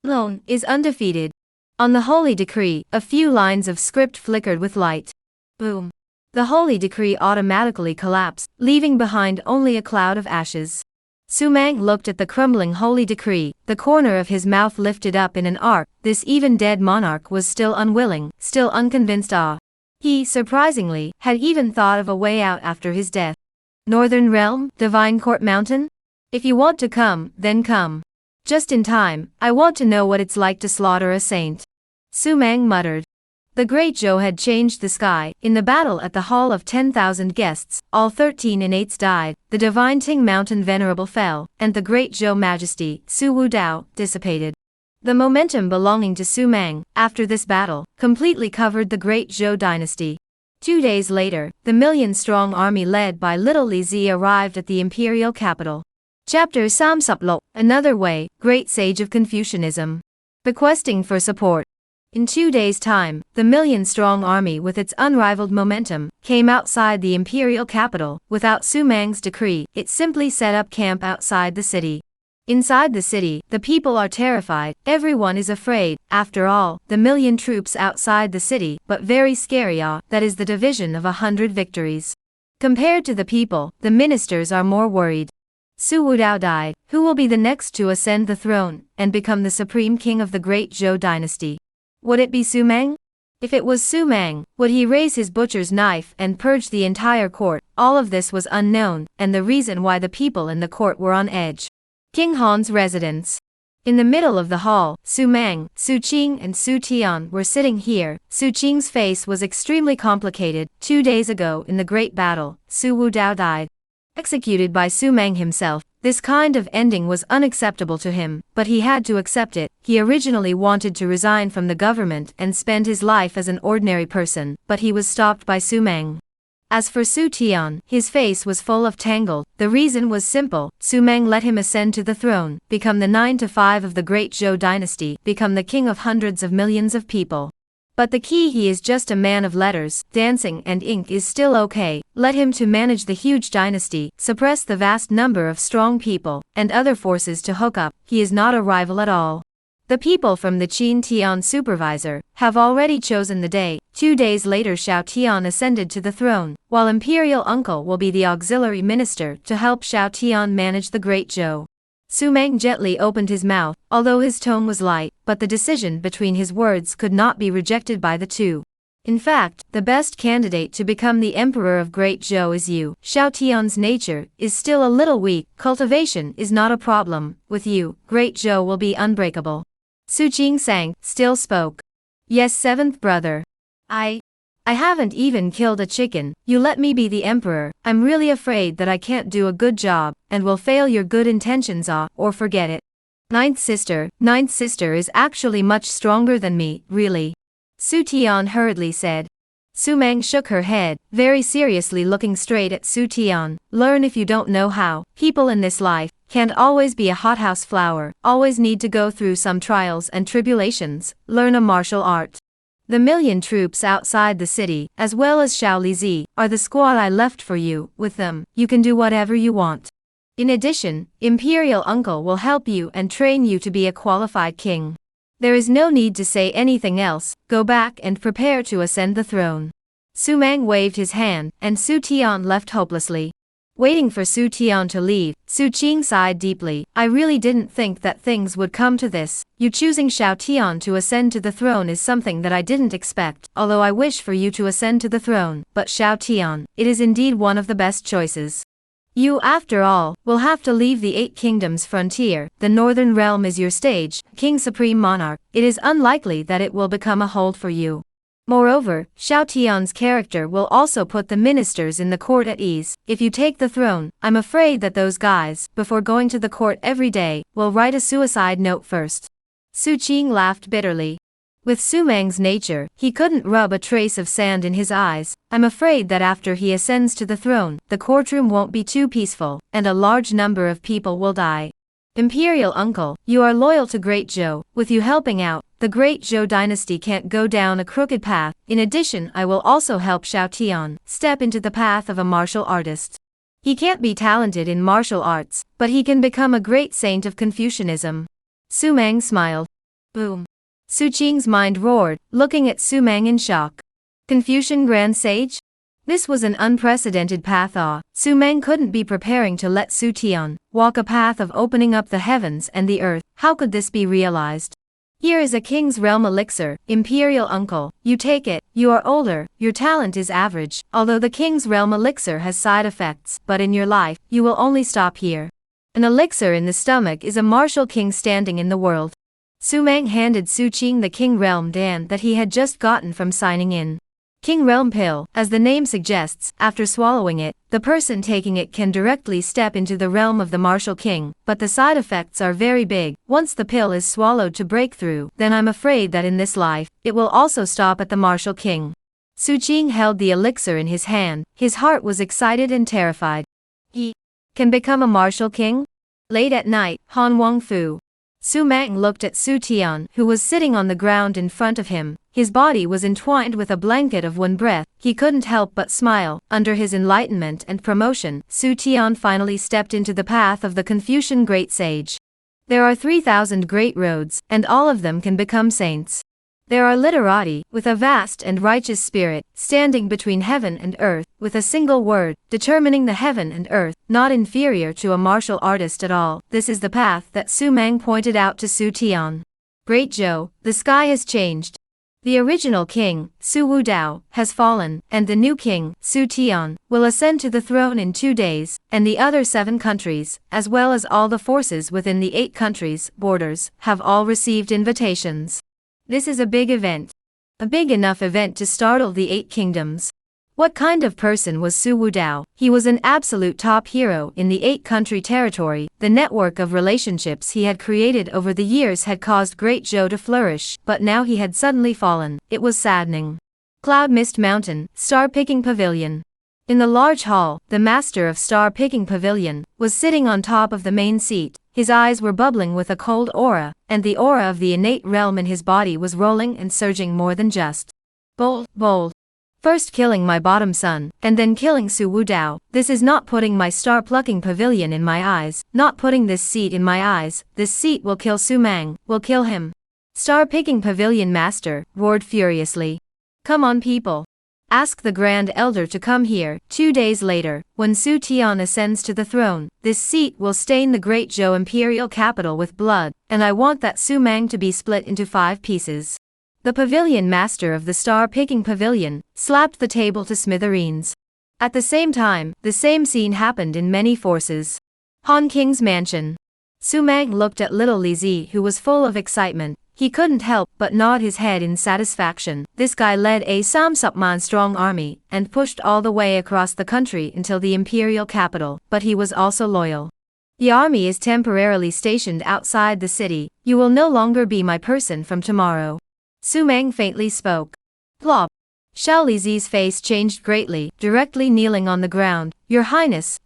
Lone is undefeated. On the Holy Decree, a few lines of script flickered with light. Boom. The Holy Decree automatically collapsed, leaving behind only a cloud of ashes. Su-mang looked at the crumbling Holy Decree, the corner of his mouth lifted up in an arc. This even dead monarch was still unwilling, still unconvinced. He, surprisingly, had even thought of a way out after his death. Northern Realm, Divine Court Mountain? If you want to come, then come. Just in time, I want to know what it's like to slaughter a saint. Su-mang muttered. The Great Zhou had changed the sky. In the battle at the Hall of 10,000 Guests, all 13 innates died, the Divine Ting Mountain Venerable fell, and the Great Zhou Majesty, Su Wu Dao, dissipated. The momentum belonging to Su-mang, after this battle, completely covered the Great Zhou dynasty. 2 days later, the million-strong army led by little Li Zi arrived at the imperial capital. Chapter Samsuplok, Another Way, Great Sage of Confucianism. Bequesting for support. In 2 days' time, the million-strong army with its unrivaled momentum came outside the imperial capital. Without Su-mang's decree, it simply set up camp outside the city. Inside the city, the people are terrified, everyone is afraid. After all, the million troops outside the city, but very scary. That is the division of 100 victories. Compared to the people, the ministers are more worried. Su Wudao died. Who will be the next to ascend the throne and become the supreme king of the Great Zhou dynasty? Would it be Su-mang? If it was Su-mang, would he raise his butcher's knife and purge the entire court? All of this was unknown, and the reason why the people in the court were on edge. King Han's residence. In the middle of the hall, Su-mang, Su Qing and Su Tian were sitting here. Su Qing's face was extremely complicated. 2 days ago in the great battle, Su Wudao died. Executed by Su-mang himself. This kind of ending was unacceptable to him, but he had to accept it. He originally wanted to resign from the government and spend his life as an ordinary person, but he was stopped by Su-mang. As for Su Tian, his face was full of tangled. The reason was simple. Su-mang let him ascend to the throne, become the 9 to 5 of the Great Zhou dynasty, become the king of hundreds of millions of people. But the key, he is just a man of letters, dancing and ink is still okay. Let him to manage the huge dynasty, suppress the vast number of strong people, and other forces to hook up. He is not a rival at all. The people from the Qin Tian supervisor have already chosen the day. 2 days later Xiao Tian ascended to the throne, while Imperial Uncle will be the auxiliary minister to help Xiao Tian manage the Great Zhou. Su-mang gently opened his mouth, although his tone was light, but the decision between his words could not be rejected by the two. In fact, the best candidate to become the emperor of Great Zhou is you. Xiao Tian's nature is still a little weak, cultivation is not a problem. With you, Great Zhou will be unbreakable. Su Jingsang still spoke. Yes, seventh brother. I haven't even killed a chicken. You let me be the emperor. I'm really afraid that I can't do a good job, and will fail your good intentions, or forget it. Ninth sister is actually much stronger than me, really. Su Tian hurriedly said. Su-mang shook her head, very seriously looking straight at Su Tian. Learn if you don't know how. People in this life can't always be a hothouse flower, always need to go through some trials and tribulations. Learn a martial art. The million troops outside the city, as well as Xiao Lizi, are the squad I left for you. With them, you can do whatever you want. In addition, Imperial Uncle will help you and train you to be a qualified king. There is no need to say anything else. Go back and prepare to ascend the throne. Su-mang waved his hand, and Su Tian left hopelessly. Waiting for Su Tian to leave, Su Qing sighed deeply. I really didn't think that things would come to this. You choosing Xiao Tian to ascend to the throne is something that I didn't expect, although I wish for you to ascend to the throne. But Xiao Tian, it is indeed one of the best choices. You, after all, will have to leave the 8 kingdoms frontier. The northern realm is your stage, King Supreme Monarch. It is unlikely that it will become a hold for you. Moreover, Xiao Tian's character will also put the ministers in the court at ease. If you take the throne, I'm afraid that those guys, before going to the court every day, will write a suicide note first. Su Qing laughed bitterly. With Su-mang's nature, he couldn't rub a trace of sand in his eyes. I'm afraid that after he ascends to the throne, the courtroom won't be too peaceful, and a large number of people will die. Imperial Uncle, you are loyal to Great Zhou. With you helping out, the great Zhou dynasty can't go down a crooked path. In addition, I will also help Xiao Tian step into the path of a martial artist. He can't be talented in martial arts, but he can become a great saint of Confucianism. Su Mang smiled. Boom. Su Qing's mind roared, looking at Su Mang in shock. Confucian Grand Sage? This was an unprecedented path. Su Mang couldn't be preparing to let Su Tian walk a path of opening up the heavens and the earth. How could this be realized? Here is a King's Realm elixir, Imperial Uncle, you take it. You are older, your talent is average, although the King's Realm elixir has side effects, but in your life, you will only stop here. An elixir in the stomach is a martial king standing in the world. Su Mang handed Su Qing the King Realm Dan that he had just gotten from signing in. King Realm Pill, as the name suggests, after swallowing it, the person taking it can directly step into the realm of the martial king, but the side effects are very big. Once the pill is swallowed to break through, then I'm afraid that in this life, it will also stop at the martial king. Su Qing held the elixir in his hand, his heart was excited and terrified. He can become a martial king? Late at night, Han Wang Fu. Su Mang looked at Su Tian, who was sitting on the ground in front of him. His body was entwined with a blanket of one breath. He couldn't help but smile. Under his enlightenment and promotion, Su Tian finally stepped into the path of the Confucian great sage. There are 3,000 great roads, and all of them can become saints. There are literati, with a vast and righteous spirit, standing between heaven and earth, with a single word, determining the heaven and earth, not inferior to a martial artist at all. This is the path that Su Mang pointed out to Su Tian. Great Zhou, the sky has changed. The original king, Su Wudao, has fallen, and the new king, Su Tian, will ascend to the throne in 2 days, and the other 7 countries, as well as all the forces within the 8 countries' borders, have all received invitations. This is a big event. A big enough event to startle the 8 kingdoms. What kind of person was Su Wudao? He was an absolute top hero in the 8-country territory. The network of relationships he had created over the years had caused Great Zhou to flourish, but now he had suddenly fallen. It was saddening. Cloud Mist Mountain, Star Picking Pavilion. In the large hall, the master of Star Picking Pavilion was sitting on top of the main seat. His eyes were bubbling with a cold aura, and the aura of the innate realm in his body was rolling and surging more than just. Bold, bold. First killing my bottom son, and then killing Su Wudao. This is not putting my star plucking pavilion in my eyes, not putting this seat in my eyes. This seat will kill Su Mang, will kill him. Star Picking Pavilion Master roared furiously. Come on people. Ask the Grand Elder to come here. 2 days later, when Su Tian ascends to the throne, this seat will stain the great Zhou imperial capital with blood, and I want that Su Mang to be split into 5 pieces. The pavilion master of the Star Picking Pavilion slapped the table to smithereens. At the same time, the same scene happened in many forces. Han King's mansion. Su Mang looked at little Li Zi, who was full of excitement. He couldn't help but nod his head in satisfaction. This guy led a Samsupman strong army, and pushed all the way across the country until the imperial capital, but he was also loyal. The army is temporarily stationed outside the city. You will no longer be my person from tomorrow. Su Mang faintly spoke. Plop. Xiao Lizi's face changed greatly, directly kneeling on the ground. Your Highness,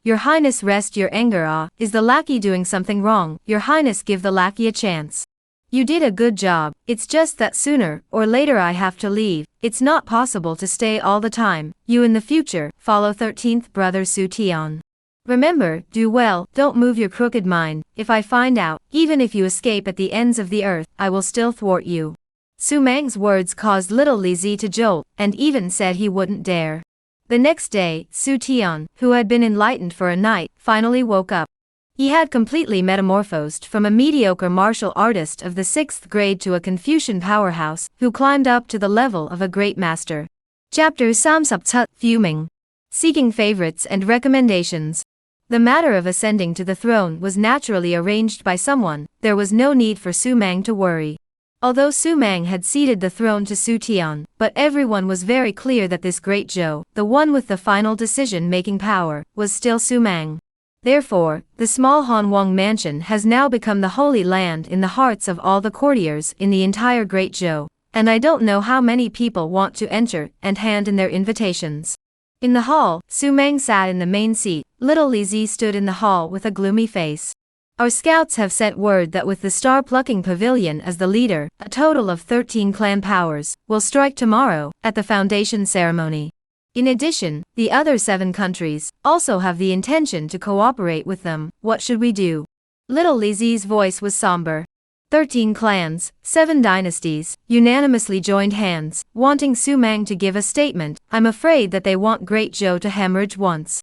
rest your anger. Is the lackey doing something wrong? Your Highness, give the lackey a chance. You did a good job. It's just that sooner or later I have to leave. It's not possible to stay all the time. You in the future, follow 13th brother Su Tian. Remember, do well, don't move your crooked mind. If I find out, even if you escape at the ends of the earth, I will still thwart you. Su Mang's words caused little Li Zi to jolt, and even said he wouldn't dare. The next day, Su Tian, who had been enlightened for a night, finally woke up. He had completely metamorphosed from a mediocre martial artist of the 6th grade to a Confucian powerhouse, who climbed up to the level of a great master. Chapter Samsuptut, Fuming. Seeking favorites and recommendations. The matter of ascending to the throne was naturally arranged by someone. There was no need for Su Mang to worry. Although Su Mang had ceded the throne to Su Tian, but everyone was very clear that this great Zhou, the one with the final decision-making power, was still Su Mang. Therefore, the small Han Wang mansion has now become the holy land in the hearts of all the courtiers in the entire Great Zhou, and I don't know how many people want to enter and hand in their invitations. In the hall, Su Mang sat in the main seat. Little Li Zi stood in the hall with a gloomy face. Our scouts have sent word that with the star-plucking pavilion as the leader, a total of 13 clan powers will strike tomorrow at the foundation ceremony. In addition, the other 7 countries also have the intention to cooperate with them. What should we do? Little Lizzie's voice was somber. 13 clans, 7 dynasties, unanimously joined hands, wanting Su Mang to give a statement. I'm afraid that they want Great Zhou to hemorrhage once.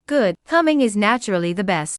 Good, coming is naturally the best.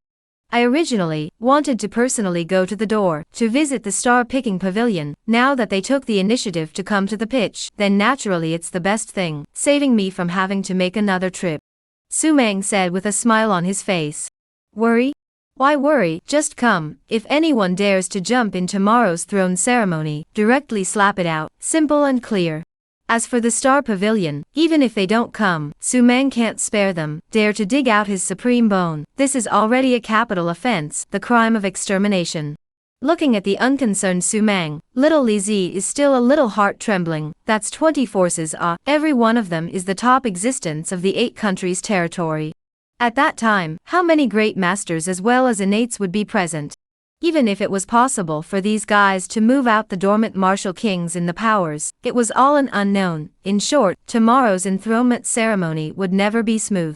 I originally wanted to personally go to the door to visit the star-picking pavilion. Now that they took the initiative to come to the pitch, then naturally it's the best thing, saving me from having to make another trip. Su Mang said with a smile on his face. Worry? Why worry? Just come. If anyone dares to jump in tomorrow's throne ceremony, directly slap it out. Simple and clear. As for the Star Pavilion, even if they don't come, Su Mang can't spare them. Dare to dig out his supreme bone. This is already a capital offense, the crime of extermination. Looking at the unconcerned Su Mang, little Lizzie is still a little heart trembling. That's 20 forces. Every one of them is the top existence of the 8 countries' territory. At that time, how many great masters as well as innates would be present? Even if it was possible for these guys to move out the dormant martial kings in the powers, it was all an unknown. In short, tomorrow's enthronement ceremony would never be smooth.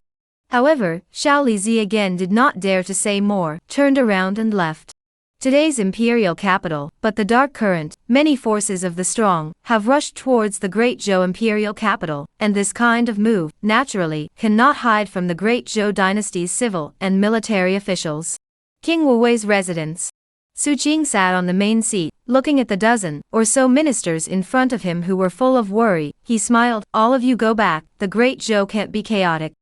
However, Xiao Lizi again did not dare to say more, turned around and left. Today's imperial capital, but the dark current, many forces of the strong, have rushed towards the Great Zhou imperial capital, and this kind of move, naturally, cannot hide from the Great Zhou dynasty's civil and military officials. King Wuwei's residence. Su Qing sat on the main seat, looking at the dozen or so ministers in front of him who were full of worry. He smiled. All of you go back, the Great Zhou can't be chaotic.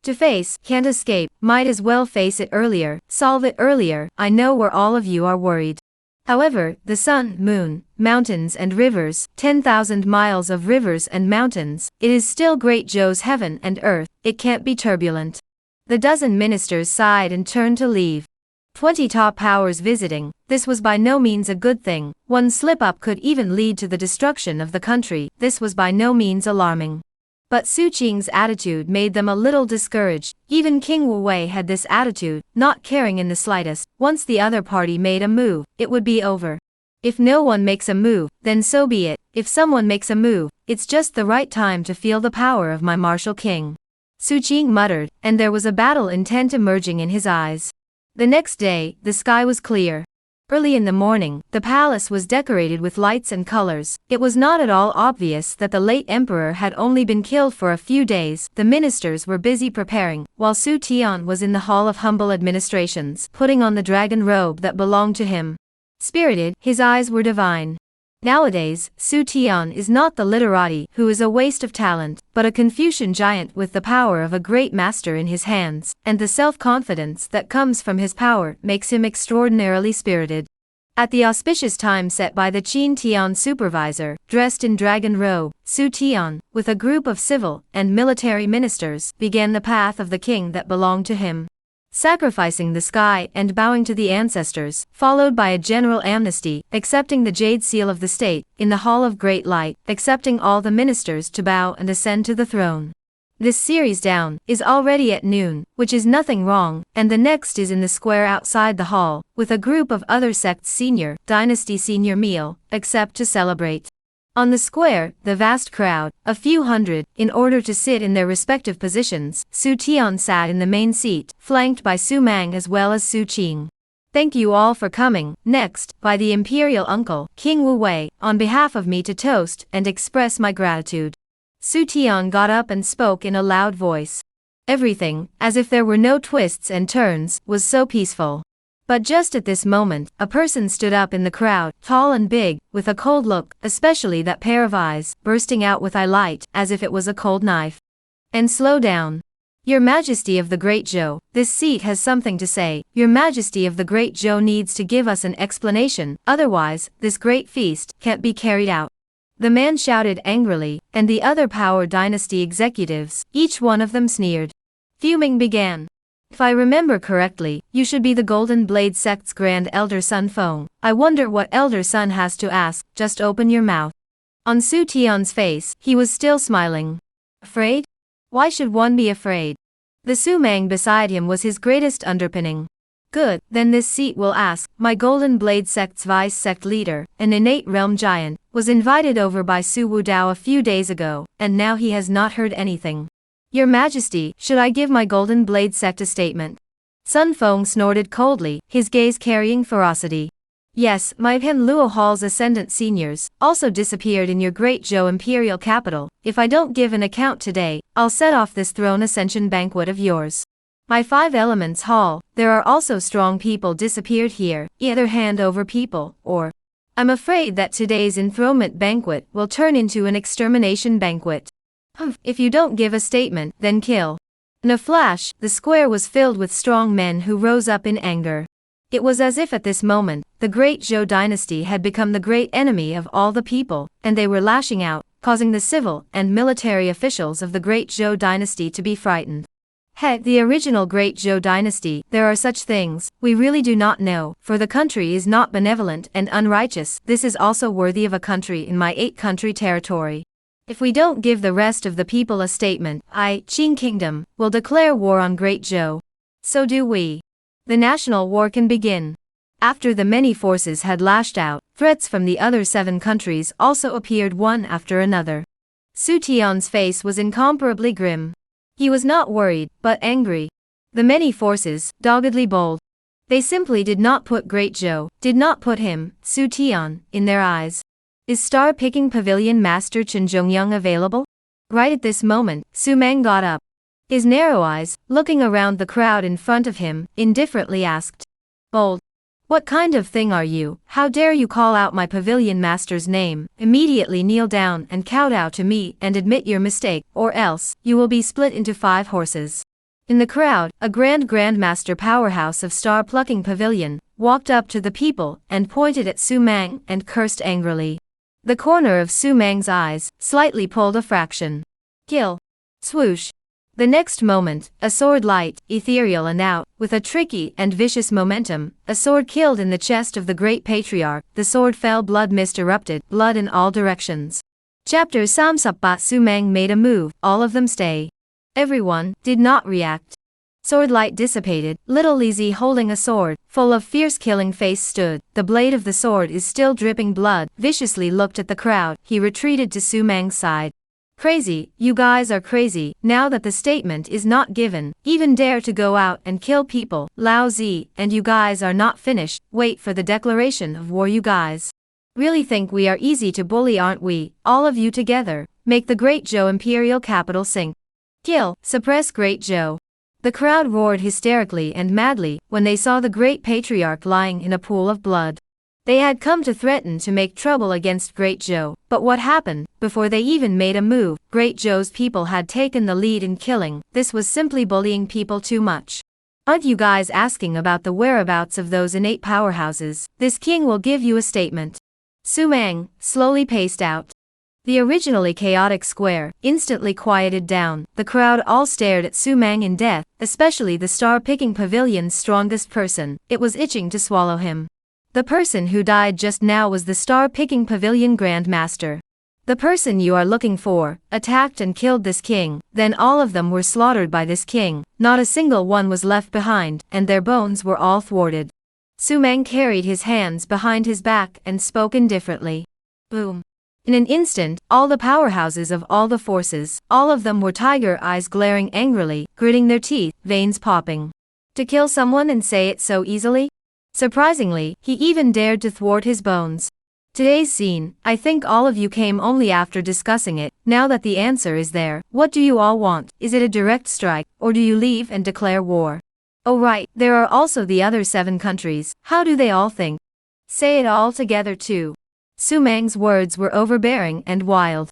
To face, can't escape, might as well face it earlier, solve it earlier. I know where all of you are worried. However, the sun, moon, mountains and rivers, 10,000 miles of rivers and mountains, it is still Great Zhou's heaven and earth, it can't be turbulent. The dozen ministers sighed and turned to leave. 20 top powers visiting, this was by no means a good thing. One slip-up could even lead to the destruction of the country. This was by no means alarming. But Su Qing's attitude made them a little discouraged. Even King Wuwei had this attitude, not caring in the slightest. Once the other party made a move, it would be over. If no one makes a move, then so be it. If someone makes a move, it's just the right time to feel the power of my martial king. Su Qing muttered, and there was a battle intent emerging in his eyes. The next day, the sky was clear. Early in the morning, the palace was decorated with lights and colors. It was not at all obvious that the late emperor had only been killed for a few days. The ministers were busy preparing, while Su Tian was in the hall of humble administrations, putting on the dragon robe that belonged to him. Spirited, his eyes were divine. Nowadays, Su Tian is not the literati who is a waste of talent, but a Confucian giant with the power of a great master in his hands, and the self-confidence that comes from his power makes him extraordinarily spirited. At the auspicious time set by the Qin Tian supervisor, dressed in dragon robe, Su Tian, with a group of civil and military ministers, began the path of the king that belonged to him. Sacrificing the sky and bowing to the ancestors, followed by a general amnesty, accepting the jade seal of the state, in the Hall of Great Light, accepting all the ministers to bow and ascend to the throne. This series down is already at noon, which is nothing wrong, and the next is in the square outside the hall, with a group of other sects senior, dynasty senior meal, except to celebrate. On the square, the vast crowd, a few hundred, in order to sit in their respective positions. Su Tian sat in the main seat, flanked by Su Mang as well as Su Qing. Thank you all for coming. Next, by the imperial uncle, King Wuwei, on behalf of me to toast and express my gratitude. Su Tian got up and spoke in a loud voice. Everything, as if there were no twists and turns, was so peaceful. But just at this moment, a person stood up in the crowd, tall and big, with a cold look, especially that pair of eyes, bursting out with eye light, as if it was a cold knife. And slow down. Your Majesty of the Great Zhou, this seat has something to say. Your Majesty of the Great Zhou needs to give us an explanation, otherwise, this great feast can't be carried out. The man shouted angrily, and the other Power Dynasty executives, each one of them sneered. Fuming began. If I remember correctly, you should be the Golden Blade sect's Grand Elder Sun Feng. I wonder what Elder Sun has to ask, just open your mouth. On Su Tian's face, he was still smiling. Afraid? Why should one be afraid? The Su Mang beside him was his greatest underpinning. Good, then this seat will ask. My Golden Blade Sect's vice sect leader, an innate realm giant, was invited over by Su Wudao a few days ago, and now he has not heard anything. Your Majesty, should I give my Golden Blade Sect a statement? Sun Feng snorted coldly, his gaze carrying ferocity. Yes, my Pen Luo Hall's ascendant seniors also disappeared in your great Zhou imperial capital. If I don't give an account today, I'll set off this throne ascension banquet of yours. My 5 Elements Hall, there are also strong people disappeared here, either hand over people, or... I'm afraid that today's enthronement banquet will turn into an extermination banquet. If you don't give a statement, then kill. In a flash, the square was filled with strong men who rose up in anger. It was as if at this moment, the great Zhou dynasty had become the great enemy of all the people, and they were lashing out, causing the civil and military officials of the great Zhou dynasty to be frightened. The original great Zhou dynasty, there are such things, we really do not know, for the country is not benevolent and unrighteous. This is also worthy of a country in my 8-country territory. If we don't give the rest of the people a statement, Qing Kingdom, will declare war on Great Zhou. So do we. The national war can begin. After the many forces had lashed out, threats from the other 7 countries also appeared one after another. Su Tian's face was incomparably grim. He was not worried, but angry. The many forces, doggedly bold. They simply did not put Great Zhou, did not put him, Su Tian, in their eyes. Is Star-Picking Pavilion Master Chen Zhongyang available? Right at this moment, Su Mang got up. His narrow eyes, looking around the crowd in front of him, indifferently asked. Bold. What kind of thing are you? How dare you call out my pavilion master's name? Immediately kneel down and kowtow to me and admit your mistake, or else, you will be split into 5 horses. In the crowd, a grandmaster powerhouse of Star-Plucking Pavilion, walked up to the people and pointed at Su Mang and cursed angrily. The corner of Su Mang's eyes, slightly pulled a fraction. Kill. Swoosh. The next moment, a sword light, ethereal and out, with a tricky and vicious momentum, a sword killed in the chest of the great patriarch. The sword fell, blood mist erupted, blood in all directions. Chapter Samsapbat. Su Mang made a move, all of them stay. Everyone did not react. Sword light dissipated, little Lizzie holding a sword, full of fierce killing face stood, the blade of the sword is still dripping blood, viciously looked at the crowd, he retreated to Su Mang's side. Crazy, you guys are crazy, now that the statement is not given, even dare to go out and kill people, Lao Zi, and you guys are not finished, wait for the declaration of war you guys. Really think we are easy to bully aren't we, all of you together, make the great Zhou imperial capital sink. Kill, suppress Great Zhou. The crowd roared hysterically and madly when they saw the great patriarch lying in a pool of blood. They had come to threaten to make trouble against Great Zhou, but what happened? Before they even made a move, Great Zhou's people had taken the lead in killing. This was simply bullying people too much. Aren't you guys asking about the whereabouts of those innate powerhouses? This king will give you a statement. Su Mang slowly paced out. The originally chaotic square instantly quieted down. The crowd all stared at Su Mang in death, especially the Star-Picking Pavilion's strongest person. It was itching to swallow him. The person who died just now was the Star-Picking Pavilion Grand Master. The person you are looking for, attacked and killed this king, then all of them were slaughtered by this king, not a single one was left behind, and their bones were all thwarted. Su Mang carried his hands behind his back and spoke indifferently. Boom. In an instant, all the powerhouses of all the forces, all of them were tiger eyes glaring angrily, gritting their teeth, veins popping. To kill someone and say it so easily? Surprisingly, he even dared to thwart his bones. Today's scene, I think all of you came only after discussing it. Now that the answer is there, what do you all want? Is it a direct strike, or do you leave and declare war? Oh right, there are also the other 7 countries. How do they all think? Say it all together too. Su Mang's words were overbearing and wild.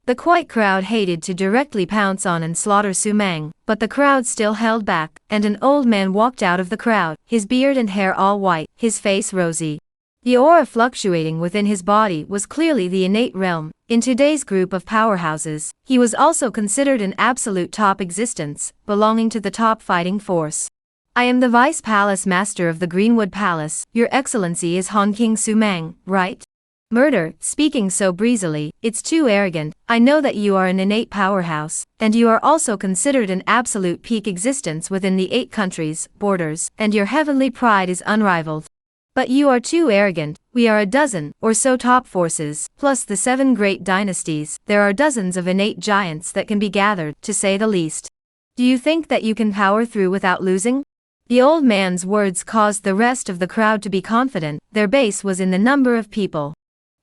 The quiet crowd hated to directly pounce on and slaughter Su Mang, but the crowd still held back, and an old man walked out of the crowd, his beard and hair all white, his face rosy. The aura fluctuating within his body was clearly the innate realm. In today's group of powerhouses, he was also considered an absolute top existence, belonging to the top fighting force. I am the Vice Palace Master of the Greenwood Palace. Your Excellency is Han King Su Mang, right? Murder, speaking so breezily, it's too arrogant. I know that you are an innate powerhouse, and you are also considered an absolute peak existence within the 8 countries, borders, and your heavenly pride is unrivaled. But you are too arrogant. We are a dozen or so top forces, plus the 7 great dynasties. There are dozens of innate giants that can be gathered, to say the least. Do you think that you can power through without losing? The old man's words caused the rest of the crowd to be confident. Their base was in the number of people.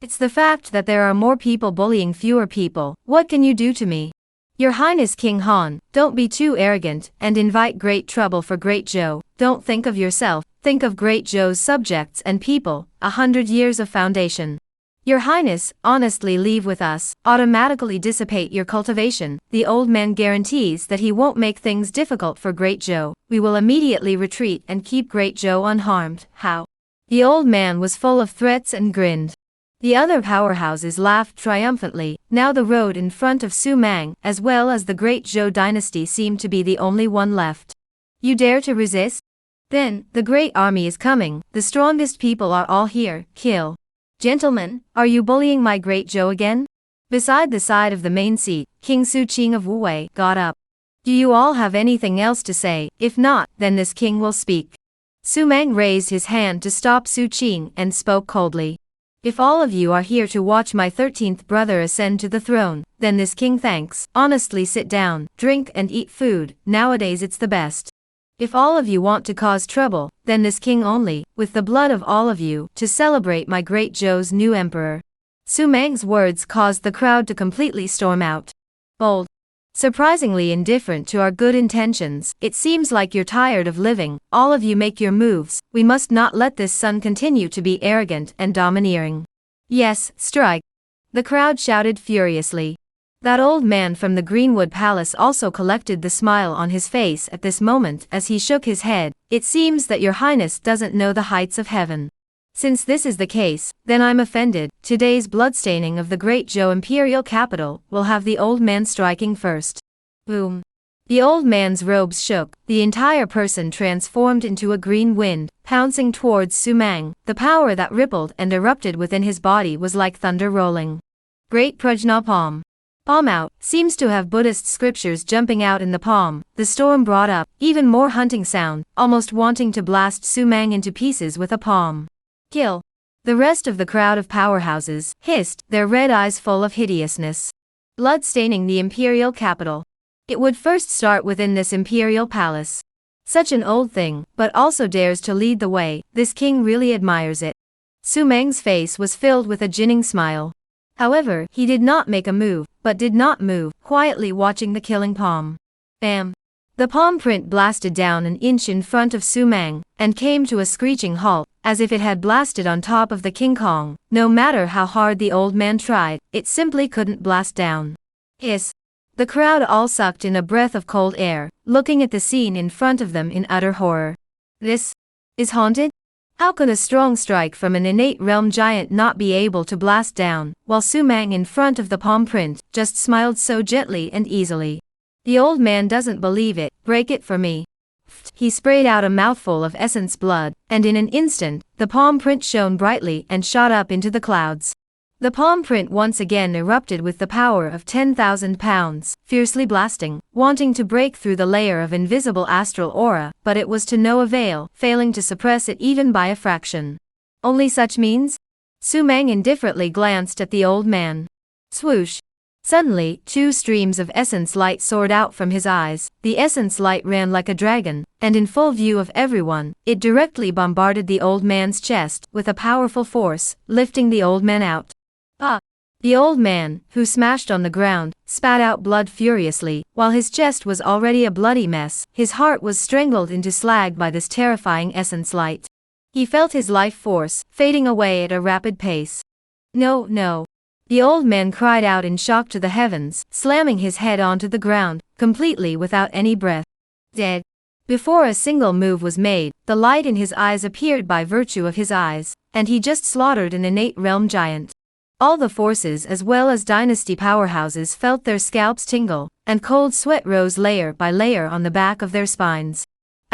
It's the fact that there are more people bullying fewer people. What can you do to me? Your Highness King Han, don't be too arrogant and invite great trouble for Great Zhou. Don't think of yourself, think of Great Zhou's subjects and people, 100 years of foundation. Your Highness, honestly leave with us, automatically dissipate your cultivation. The old man guarantees that he won't make things difficult for Great Zhou. We will immediately retreat and keep Great Zhou unharmed. How? The old man was full of threats and grinned. The other powerhouses laughed triumphantly. Now the road in front of Su Mang, as well as the great Zhou dynasty, seemed to be the only one left. You dare to resist? Then, the great army is coming. The strongest people are all here. Kill. Gentlemen, are you bullying my great Zhou again? Beside the side of the main seat, King Su Qing of Wuwei got up. Do you all have anything else to say? If not, then this king will speak. Su Mang raised his hand to stop Su Qing and spoke coldly. If all of you are here to watch my 13th brother ascend to the throne, then this king thanks. Honestly, sit down, drink and eat food. Nowadays it's the best. If all of you want to cause trouble, then this king only, with the blood of all of you, to celebrate my great Zhou's new emperor. Su Mang's words caused the crowd to completely storm out. Bold. Surprisingly indifferent to our good intentions. It seems like you're tired of living. All of you make your moves. We must not let this son continue to be arrogant and domineering. Yes, strike. The crowd shouted furiously. That old man from the Greenwood Palace also collected the smile on his face at this moment as he shook his head. It seems that your highness doesn't know the heights of heaven. Since this is the case, then I'm offended. Today's bloodstaining of the great Zhou imperial capital will have the old man striking first. Boom. The old man's robes shook. The entire person transformed into a green wind, pouncing towards Su Mang. The power that rippled and erupted within his body was like thunder rolling. Great Prajna palm. Palm out, seems to have Buddhist scriptures jumping out in the palm. The storm brought up even more hunting sound, almost wanting to blast Su Mang into pieces with a palm. Kill. The rest of the crowd of powerhouses hissed, their red eyes full of hideousness. Blood staining the imperial capital. It would first start within this imperial palace. Such an old thing, but also dares to lead the way. This king really admires it. Su Mang's face was filled with a jinning smile. However, he did not make a move, but did not move, quietly watching the killing palm. Bam. The palm print blasted down an inch in front of Su Mang, and came to a screeching halt, as if it had blasted on top of the King Kong. No matter how hard the old man tried, it simply couldn't blast down. Hiss. The crowd all sucked in a breath of cold air, looking at the scene in front of them in utter horror. This is haunted? How could a strong strike from an innate realm giant not be able to blast down, while Su Mang in front of the palm print just smiled so gently and easily? The old man doesn't believe it. Break it for me. He sprayed out a mouthful of essence blood, and in an instant, the palm print shone brightly and shot up into the clouds. The palm print once again erupted with the power of 10,000 pounds, fiercely blasting, wanting to break through the layer of invisible astral aura, but it was to no avail, failing to suppress it even by a fraction. Only such means? Su Mang indifferently glanced at the old man. Swoosh. Suddenly, 2 streams of essence light soared out from his eyes. The essence light ran like a dragon, and in full view of everyone, it directly bombarded the old man's chest with a powerful force, lifting the old man out. Ah! The old man, who smashed on the ground, spat out blood furiously. While his chest was already a bloody mess, his heart was strangled into slag by this terrifying essence light. He felt his life force fading away at a rapid pace. No, no. The old man cried out in shock to the heavens, slamming his head onto the ground, completely without any breath. Dead. Before a single move was made, the light in his eyes appeared by virtue of his eyes, and he just slaughtered an innate realm giant. All the forces as well as dynasty powerhouses felt their scalps tingle, and cold sweat rose layer by layer on the back of their spines.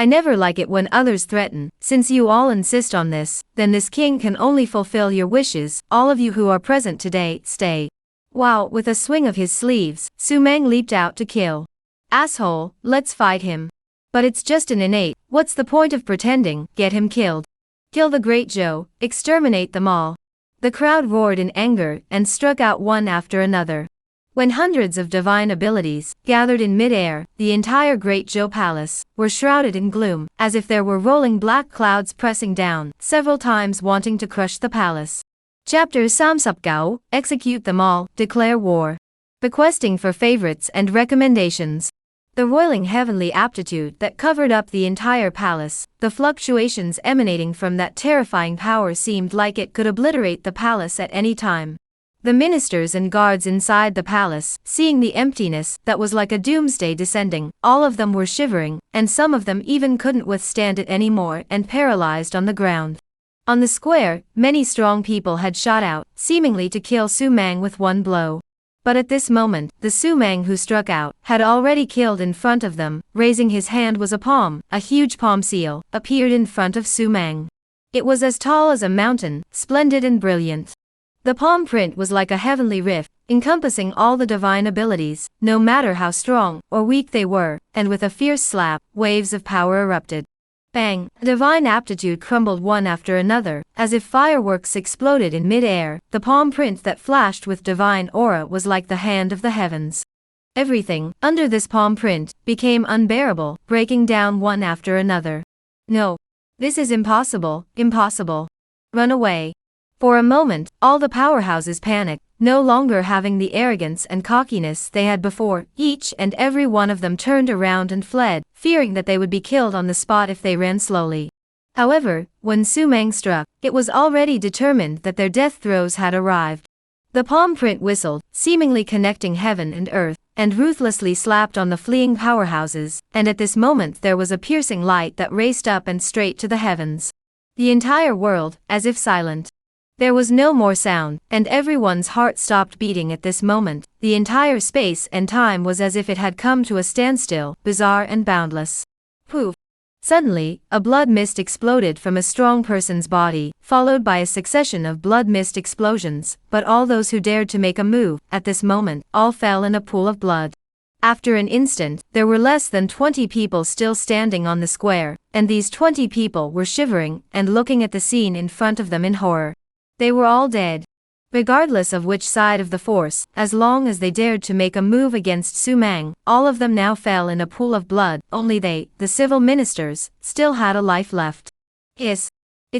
I never like it when others threaten. Since you all insist on this, then this king can only fulfill your wishes. All of you who are present today, stay. Wow, with a swing of his sleeves, Su-mang leaped out to kill. Asshole, let's fight him. But it's just an innate, what's the point of pretending? Get him killed. Kill the great Zhou, exterminate them all. The crowd roared in anger and struck out one after another. When hundreds of divine abilities gathered in mid-air, the entire Great Zhou Palace were shrouded in gloom, as if there were rolling black clouds pressing down, several times wanting to crush the palace. Chapter Samsupgao, execute them all, declare war. Bequesting for favorites and recommendations. The roiling heavenly aptitude that covered up the entire palace, the fluctuations emanating from that terrifying power seemed like it could obliterate the palace at any time. The ministers and guards inside the palace, seeing the emptiness that was like a doomsday descending, all of them were shivering, and some of them even couldn't withstand it anymore and paralyzed on the ground. On the square, many strong people had shot out, seemingly to kill Su-mang with one blow. But at this moment, the Su-mang who struck out had already killed in front of them. Raising his hand was a palm, a huge palm seal, appeared in front of Su-mang. It was as tall as a mountain, splendid and brilliant. The palm print was like a heavenly rift, encompassing all the divine abilities, no matter how strong or weak they were, and with a fierce slap, waves of power erupted. Bang! Divine aptitude crumbled one after another, as if fireworks exploded in mid-air. The palm print that flashed with divine aura was like the hand of the heavens. Everything, under this palm print, became unbearable, breaking down one after another. No. This is impossible, impossible. Run away. For a moment, all the powerhouses panicked, no longer having the arrogance and cockiness they had before. Each and every one of them turned around and fled, fearing that they would be killed on the spot if they ran slowly. However, when Su-mang struck, it was already determined that their death throes had arrived. The palm print whistled, seemingly connecting heaven and earth, and ruthlessly slapped on the fleeing powerhouses, and at this moment there was a piercing light that raced up and straight to the heavens. The entire world, as if silent. There was no more sound, and everyone's heart stopped beating at this moment. The entire space and time was as if it had come to a standstill, bizarre and boundless. Poof! Suddenly, a blood mist exploded from a strong person's body, followed by a succession of blood mist explosions, but all those who dared to make a move, at this moment, all fell in a pool of blood. After an instant, there were less than 20 people still standing on the square, and these 20 people were shivering and looking at the scene in front of them in horror. They were all dead. Regardless of which side of the force, as long as they dared to make a move against Su-mang, all of them now fell in a pool of blood. Only they, the civil ministers, still had a life left. It's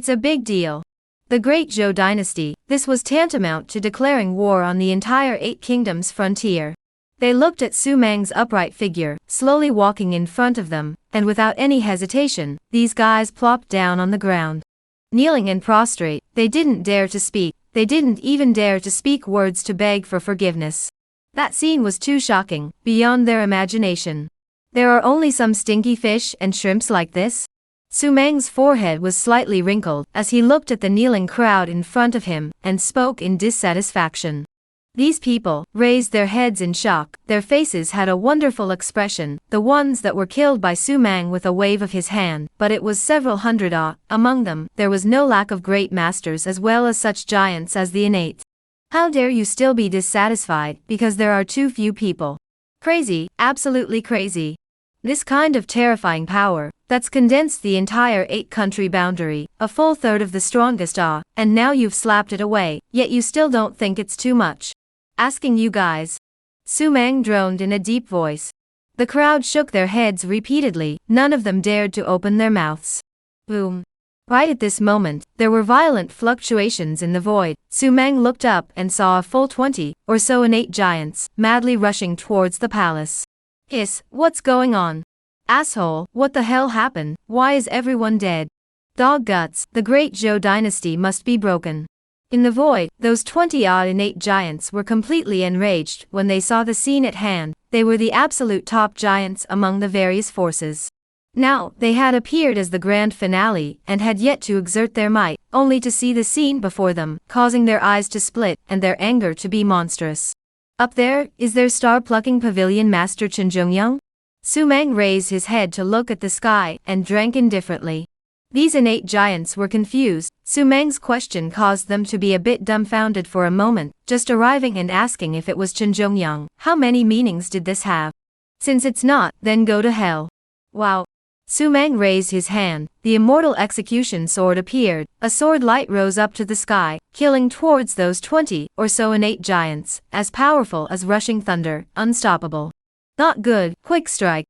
a big deal. The Great Zhou dynasty, this was tantamount to declaring war on the entire 8 kingdoms frontier. They looked at Su-mang's upright figure, slowly walking in front of them, and without any hesitation, these guys plopped down on the ground. Kneeling and prostrate, they didn't dare to speak, they didn't even dare to speak words to beg for forgiveness. That scene was too shocking, beyond their imagination. There are only some stinky fish and shrimps like this? Su-mang's forehead was slightly wrinkled as he looked at the kneeling crowd in front of him, and spoke in dissatisfaction. These people raised their heads in shock. Their faces had a wonderful expression, the ones that were killed by Su-mang with a wave of his hand, but it was several hundred. Among them, there was no lack of great masters as well as such giants as the innate. How dare you still be dissatisfied because there are too few people? Crazy, absolutely crazy. This kind of terrifying power, that's condensed the entire 8-country boundary, a full third of the strongest, and now you've slapped it away, yet you still don't think it's too much. Asking you guys. Su-mang droned in a deep voice. The crowd shook their heads repeatedly, none of them dared to open their mouths. Boom. Right at this moment, there were violent fluctuations in the void. Su-mang looked up and saw a full 20 or so innate giants, madly rushing towards the palace. What's going on? Asshole, what the hell happened? Why is everyone dead? Dog guts, the Great Zhou dynasty must be broken. In the void, those 20-odd innate giants were completely enraged when they saw the scene at hand. They were the absolute top giants among the various forces. Now, they had appeared as the grand finale and had yet to exert their might, only to see the scene before them, causing their eyes to split and their anger to be monstrous. Up there, is their star-plucking pavilion master Chen Zhongyang? Su Mang raised his head to look at the sky and drank indifferently. These innate giants were confused. Su Mang's question caused them to be a bit dumbfounded for a moment, just arriving and asking if it was Chen Zhongyang. How many meanings did this have? Since it's not, then go to hell. Wow. Su Mang raised his hand, the immortal execution sword appeared, a sword light rose up to the sky, killing towards those 20 or so innate giants, as powerful as rushing thunder, unstoppable. Not good, quick strike.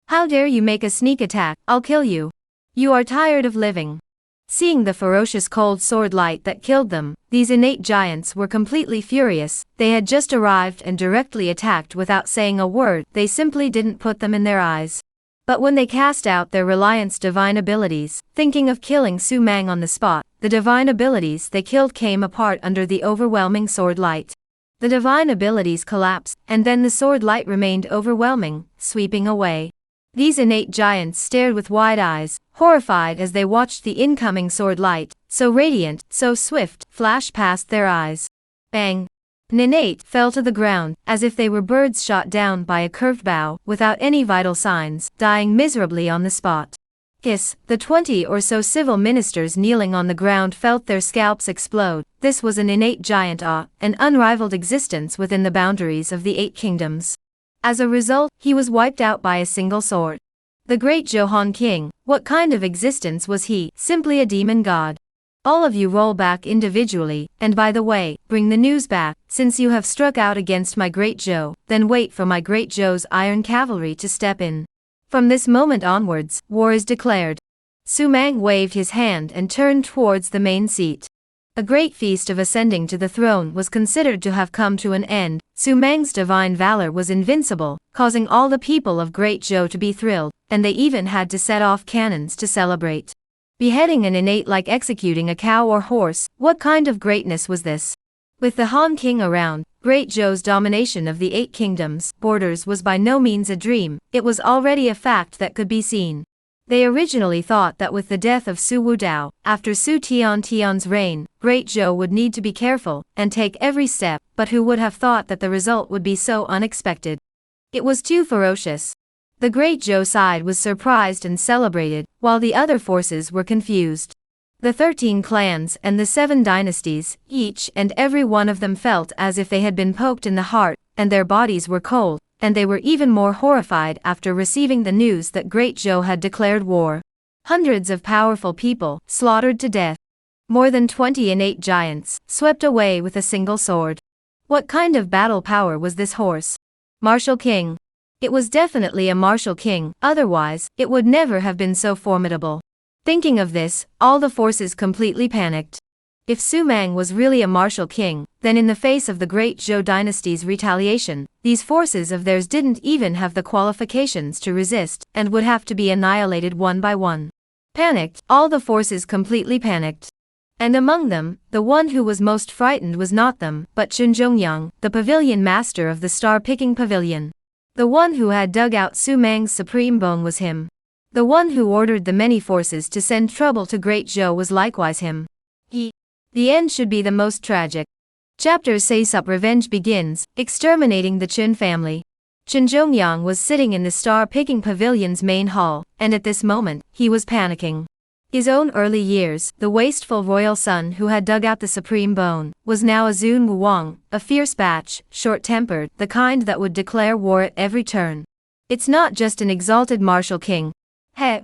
How dare you make a sneak attack, I'll kill you. You are tired of living. Seeing the ferocious cold sword light that killed them, these innate giants were completely furious. They had just arrived and directly attacked without saying a word. They simply didn't put them in their eyes. But when they cast out their reliance divine abilities, thinking of killing Su Mang on the spot, the divine abilities they killed came apart under the overwhelming sword light. The divine abilities collapsed, and then the sword light remained overwhelming, sweeping away. These innate giants stared with wide eyes, horrified as they watched the incoming sword light, so radiant, so swift, flash past their eyes. Bang! An innate fell to the ground, as if they were birds shot down by a curved bow, without any vital signs, dying miserably on the spot. Hiss! The 20 or so civil ministers kneeling on the ground felt their scalps explode. This was an innate giant an unrivaled existence within the boundaries of the 8 kingdoms. As a result, he was wiped out by a single sword. The great Zhou king, what kind of existence was he? Simply a demon god. All of you roll back individually, and by the way, bring the news back. Since you have struck out against my great Zhou, then wait for my great Zhou's iron cavalry to step in. From this moment onwards, war is declared. Su Mang waved his hand and turned towards the main seat. A great feast of ascending to the throne was considered to have come to an end. Su Mang's divine valor was invincible, causing all the people of Great Zhou to be thrilled, and they even had to set off cannons to celebrate. Beheading an innate like executing a cow or horse, what kind of greatness was this? With the Han King around, Great Zhou's domination of the 8 kingdoms' borders was by no means a dream, it was already a fact that could be seen. They originally thought that with the death of Su Wudao, after Su Tian's reign, Great Zhou would need to be careful and take every step, but who would have thought that the result would be so unexpected? It was too ferocious. The Great Zhou side was surprised and celebrated, while the other forces were confused. The 13 clans and the 7 dynasties, each and every one of them felt as if they had been poked in the heart, and their bodies were cold, and they were even more horrified after receiving the news that Great Zhou had declared war. Hundreds of powerful people, slaughtered to death. More than 20 innate giants, swept away with a single sword. What kind of battle power was this horse? Martial king. It was definitely a martial king, otherwise, it would never have been so formidable. Thinking of this, all the forces completely panicked. If Su Mang was really a martial king, then in the face of the Great Zhou dynasty's retaliation, these forces of theirs didn't even have the qualifications to resist, and would have to be annihilated one by one. Panicked, all the forces completely panicked. And among them, the one who was most frightened was not them, but Chen Zhongyang, the pavilion master of the star-picking pavilion. The one who had dug out Su Mang's supreme bone was him. The one who ordered the many forces to send trouble to Great Zhou was likewise him. The end should be the most tragic. Chapter 6 Revenge begins, exterminating the Chen family. Chen Zhongyang was sitting in the star-picking pavilion's main hall, and at this moment, he was panicking. His own early years, the wasteful royal son who had dug out the supreme bone, was now a Zun Wuwang, a fierce batch, short-tempered, the kind that would declare war at every turn. It's not just an exalted martial king.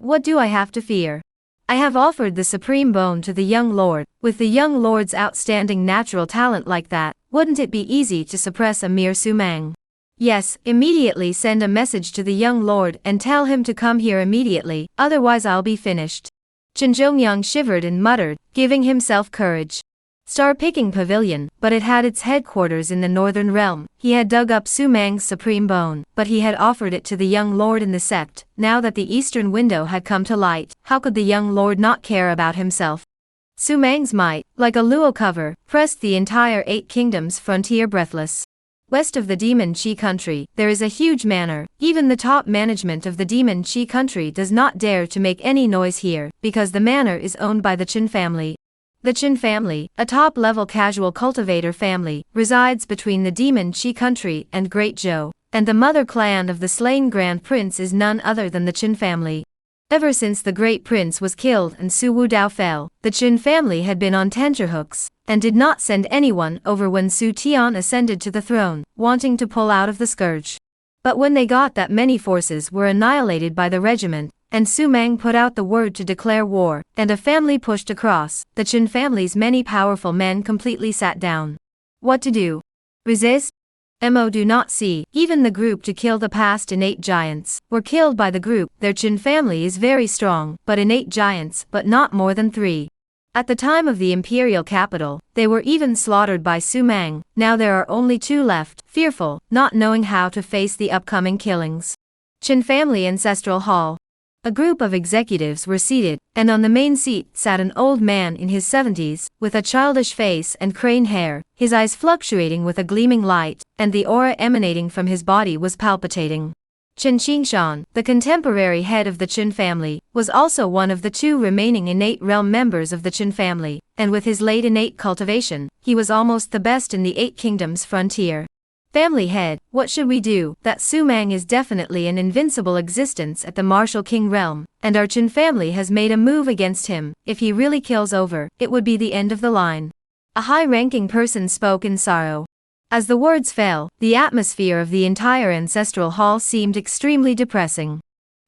What do I have to fear? I have offered the supreme bone to the young lord. With the young lord's outstanding natural talent like that, wouldn't it be easy to suppress a mere Su Mang? Yes, immediately send a message to the young lord and tell him to come here immediately, otherwise I'll be finished. Chen Zhongyang shivered and muttered, giving himself courage. Star-picking pavilion, but it had its headquarters in the northern realm. He had dug up Su Mang's supreme bone, but he had offered it to the young lord in the sept. Now that the eastern window had come to light, how could the young lord not care about himself? Su Mang's might, like a luau cover, pressed the entire 8 kingdoms frontier breathless. West of the Demon Chi country, there is a huge manor. Even the top management of the Demon Chi country does not dare to make any noise here, because the manor is owned by the Chen family. The Chen family, a top-level casual cultivator family, resides between the Demon Chi country and Great Zhou. and the mother clan of the slain Grand Prince is none other than the Qin family. Ever since the Great Prince was killed and Su Wudao fell, the Qin family had been on tenterhooks, and did not send anyone over when Su Tian ascended to the throne, wanting to pull out of the scourge. But when they got that many forces were annihilated by the regiment, and Su Mang put out the word to declare war, and a family pushed across, the Qin family's many powerful men completely sat down. What to do? Resist? Mo do not see, even the group to kill the past innate giants, were killed by the group. Their Qin family is very strong, but innate giants, but not more than 3. At the time of the imperial capital, they were even slaughtered by Su Mang. Now there are only 2 left, fearful, not knowing how to face the upcoming killings. Qin family ancestral hall. A group of executives were seated, and on the main seat sat an old man in his 70s, with a childish face and crane hair, his eyes fluctuating with a gleaming light, and the aura emanating from his body was palpitating. Qin Qingshan, the contemporary head of the Qin family, was also one of the 2 remaining innate realm members of the Qin family, and with his late innate cultivation, he was almost the best in the 8 kingdoms frontier. Family head, what should we do? That Su Mang is definitely an invincible existence at the martial king realm, and our Qin family has made a move against him. If he really kills over, it would be the end of the line. A high-ranking person spoke in sorrow. As the words fell, the atmosphere of the entire ancestral hall seemed extremely depressing.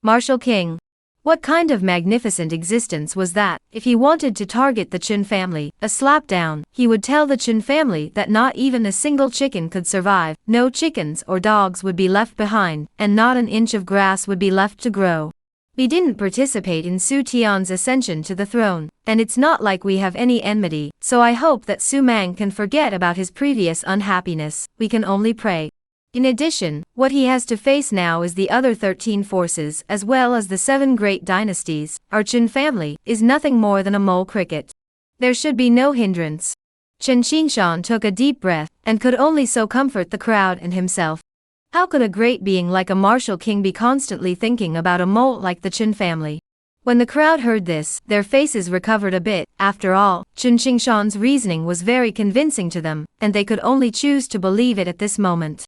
Martial king. What kind of magnificent existence was that? If he wanted to target the Qin family, a slapdown, he would tell the Qin family that not even a single chicken could survive, no chickens or dogs would be left behind, and not an inch of grass would be left to grow. We didn't participate in Su Tian's ascension to the throne, and it's not like we have any enmity, so I hope that Su Mang can forget about his previous unhappiness. We can only pray. In addition, what he has to face now is the other 13 forces as well as the 7 great dynasties. Our Qin family is nothing more than a mole cricket. There should be no hindrance. Qin Qingshan took a deep breath, and could only so comfort the crowd and himself. How could a great being like a martial king be constantly thinking about a mole like the Qin family? When the crowd heard this, their faces recovered a bit. After all, Qin Qingshan's reasoning was very convincing to them, and they could only choose to believe it at this moment.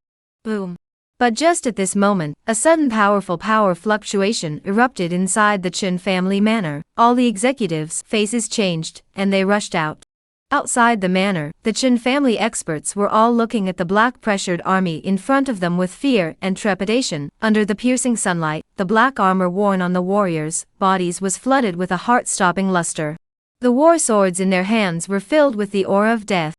Boom. But just at this moment, a sudden powerful power fluctuation erupted inside the Qin family manor. All the executives' faces changed, and they rushed out. Outside the manor, the Qin family experts were all looking at the black-pressured army in front of them with fear and trepidation. Under the piercing sunlight, the black armor worn on the warriors' bodies was flooded with a heart-stopping luster. The war swords in their hands were filled with the aura of death.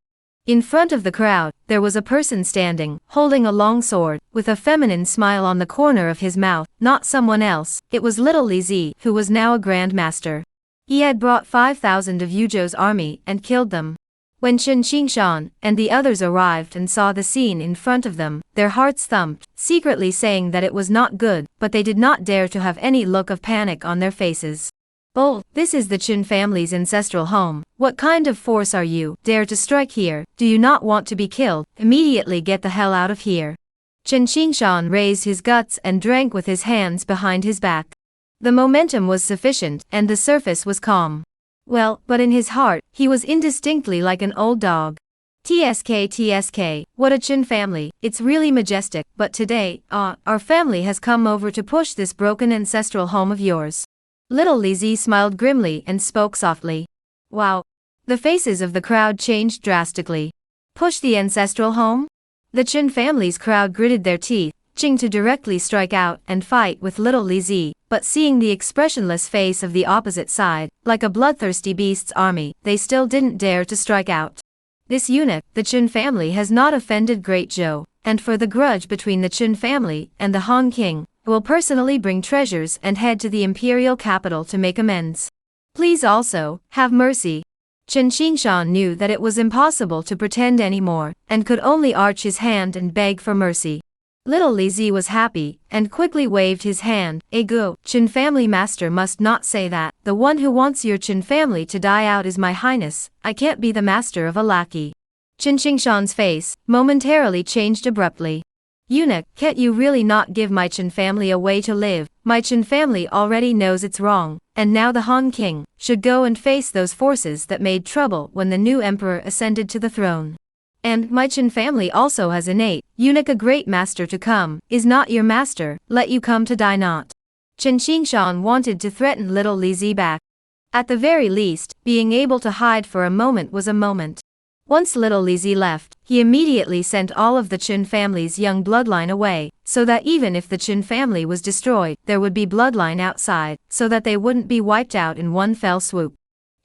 In front of the crowd, there was a person standing, holding a long sword, with a feminine smile on the corner of his mouth. Not someone else, it was little Li Zi, who was now a Grand Master. He had brought 5,000 of Yuzhou's army and killed them. When Qin Qingshan and the others arrived and saw the scene in front of them, their hearts thumped, secretly saying that it was not good, but they did not dare to have any look of panic on their faces. "Oh, this is the Qin family's ancestral home. What kind of force are you? Dare to strike here? Do you not want to be killed? Immediately get the hell out of here." Qin Qingshan raised his guts and drank with his hands behind his back. The momentum was sufficient, and the surface was calm. Well, but in his heart, he was indistinctly like an old dog. TSK, what a Qin family, it's really majestic, but today, our family has come over to push this broken ancestral home of yours. Little Li Zi smiled grimly and spoke softly. Wow. The faces of the crowd changed drastically. Push the ancestral home? The Qin family's crowd gritted their teeth, wishing to directly strike out and fight with little Li Zi, but seeing the expressionless face of the opposite side, like a bloodthirsty beast's army, they still didn't dare to strike out. This eunuch, the Qin family has not offended Great Zhou, and for the grudge between the Qin family and the Han King, will personally bring treasures and head to the imperial capital to make amends. Please also, have mercy. Qin Qingshan knew that it was impossible to pretend anymore, and could only arch his hand and beg for mercy. Little Li Zi was happy, and quickly waved his hand. Ego, Qin family master must not say that. The one who wants your Qin family to die out is my highness. I can't be the master of a lackey. Qin Qingshan's face momentarily changed abruptly. Eunuch, can't you really not give my Qin family a way to live? My Qin family already knows it's wrong, and now the Han King should go and face those forces that made trouble when the new emperor ascended to the throne. And my Qin family also has innate, unique a great master to come, is not your master, let you come to die not. Chen Qingshan wanted to threaten little Li Zi back. At the very least, being able to hide for a moment was a moment. Once little Li Zi left, he immediately sent all of the Qin family's young bloodline away, so that even if the Qin family was destroyed, there would be bloodline outside, so that they wouldn't be wiped out in one fell swoop.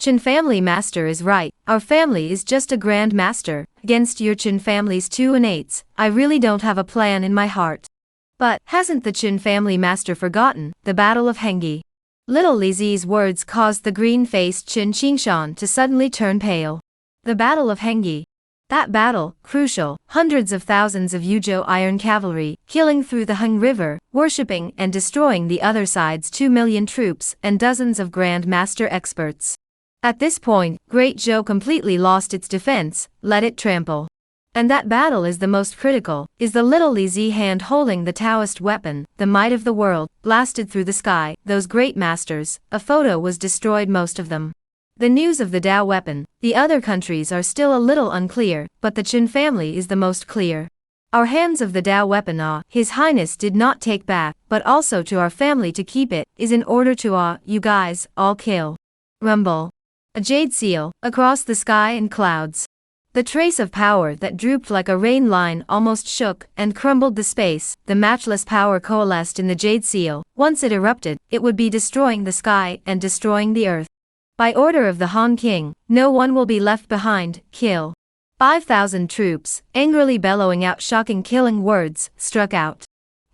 Qin family master is right, our family is just a grand master, against your Qin family's 2 innates, I really don't have a plan in my heart. But, hasn't the Qin family master forgotten, the Battle of Hengyi? Little Li Zi's words caused the green-faced Qin Qingshan to suddenly turn pale. The Battle of Hengyi. That battle, crucial, hundreds of thousands of Yuzhou iron cavalry, killing through the Heng River, worshipping and destroying the other side's 2 million troops and dozens of Grand Master experts. At this point, Great Zhou completely lost its defense, let it trample. And that battle is the most critical, is the little Li Zi hand holding the Taoist weapon, the might of the world, blasted through the sky, those great masters, a photo was destroyed most of them. The news of the Tao weapon, the other countries are still a little unclear, but the Qin family is the most clear. Our hands of the Tao weapon His Highness did not take back, but also to our family to keep it, is in order to you guys, all kill. Rumble. A jade seal, across the sky and clouds. The trace of power that drooped like a rain line almost shook and crumbled the space, the matchless power coalesced in the jade seal, once it erupted, it would be destroying the sky and destroying the earth. By order of the Han King, no one will be left behind, kill. 5,000 troops, angrily bellowing out shocking killing words, struck out.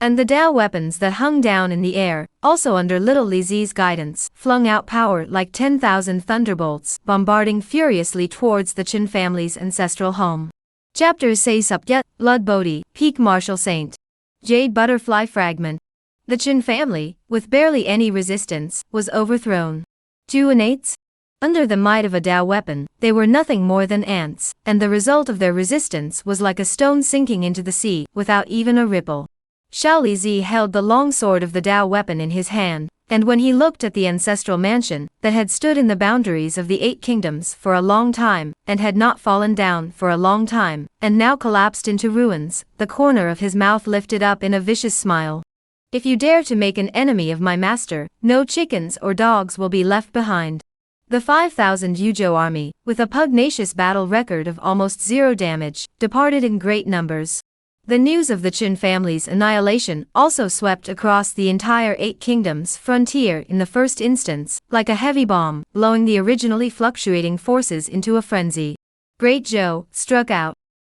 And the Tao weapons that hung down in the air, also under little Li Zi's guidance, flung out power like 10,000 thunderbolts, bombarding furiously towards the Qin family's ancestral home. Chapter 6 Blood Bodhi, Peak Martial Saint. Jade Butterfly Fragment. The Qin family, with barely any resistance, was overthrown. 2 innates? Under the might of a Tao weapon, they were nothing more than ants, and the result of their resistance was like a stone sinking into the sea, without even a ripple. Xiao Li Zi held the long sword of the Tao weapon in his hand, and when he looked at the ancestral mansion, that had stood in the boundaries of the 8 kingdoms for a long time, and had not fallen down for a long time, and now collapsed into ruins, the corner of his mouth lifted up in a vicious smile. If you dare to make an enemy of my master, no chickens or dogs will be left behind. The 5,000 Yuzhou army, with a pugnacious battle record of almost 0 damage, departed in great numbers. The news of the Qin family's annihilation also swept across the entire 8 kingdoms frontier in the first instance, like a heavy bomb, blowing the originally fluctuating forces into a frenzy. Great Zhou struck out.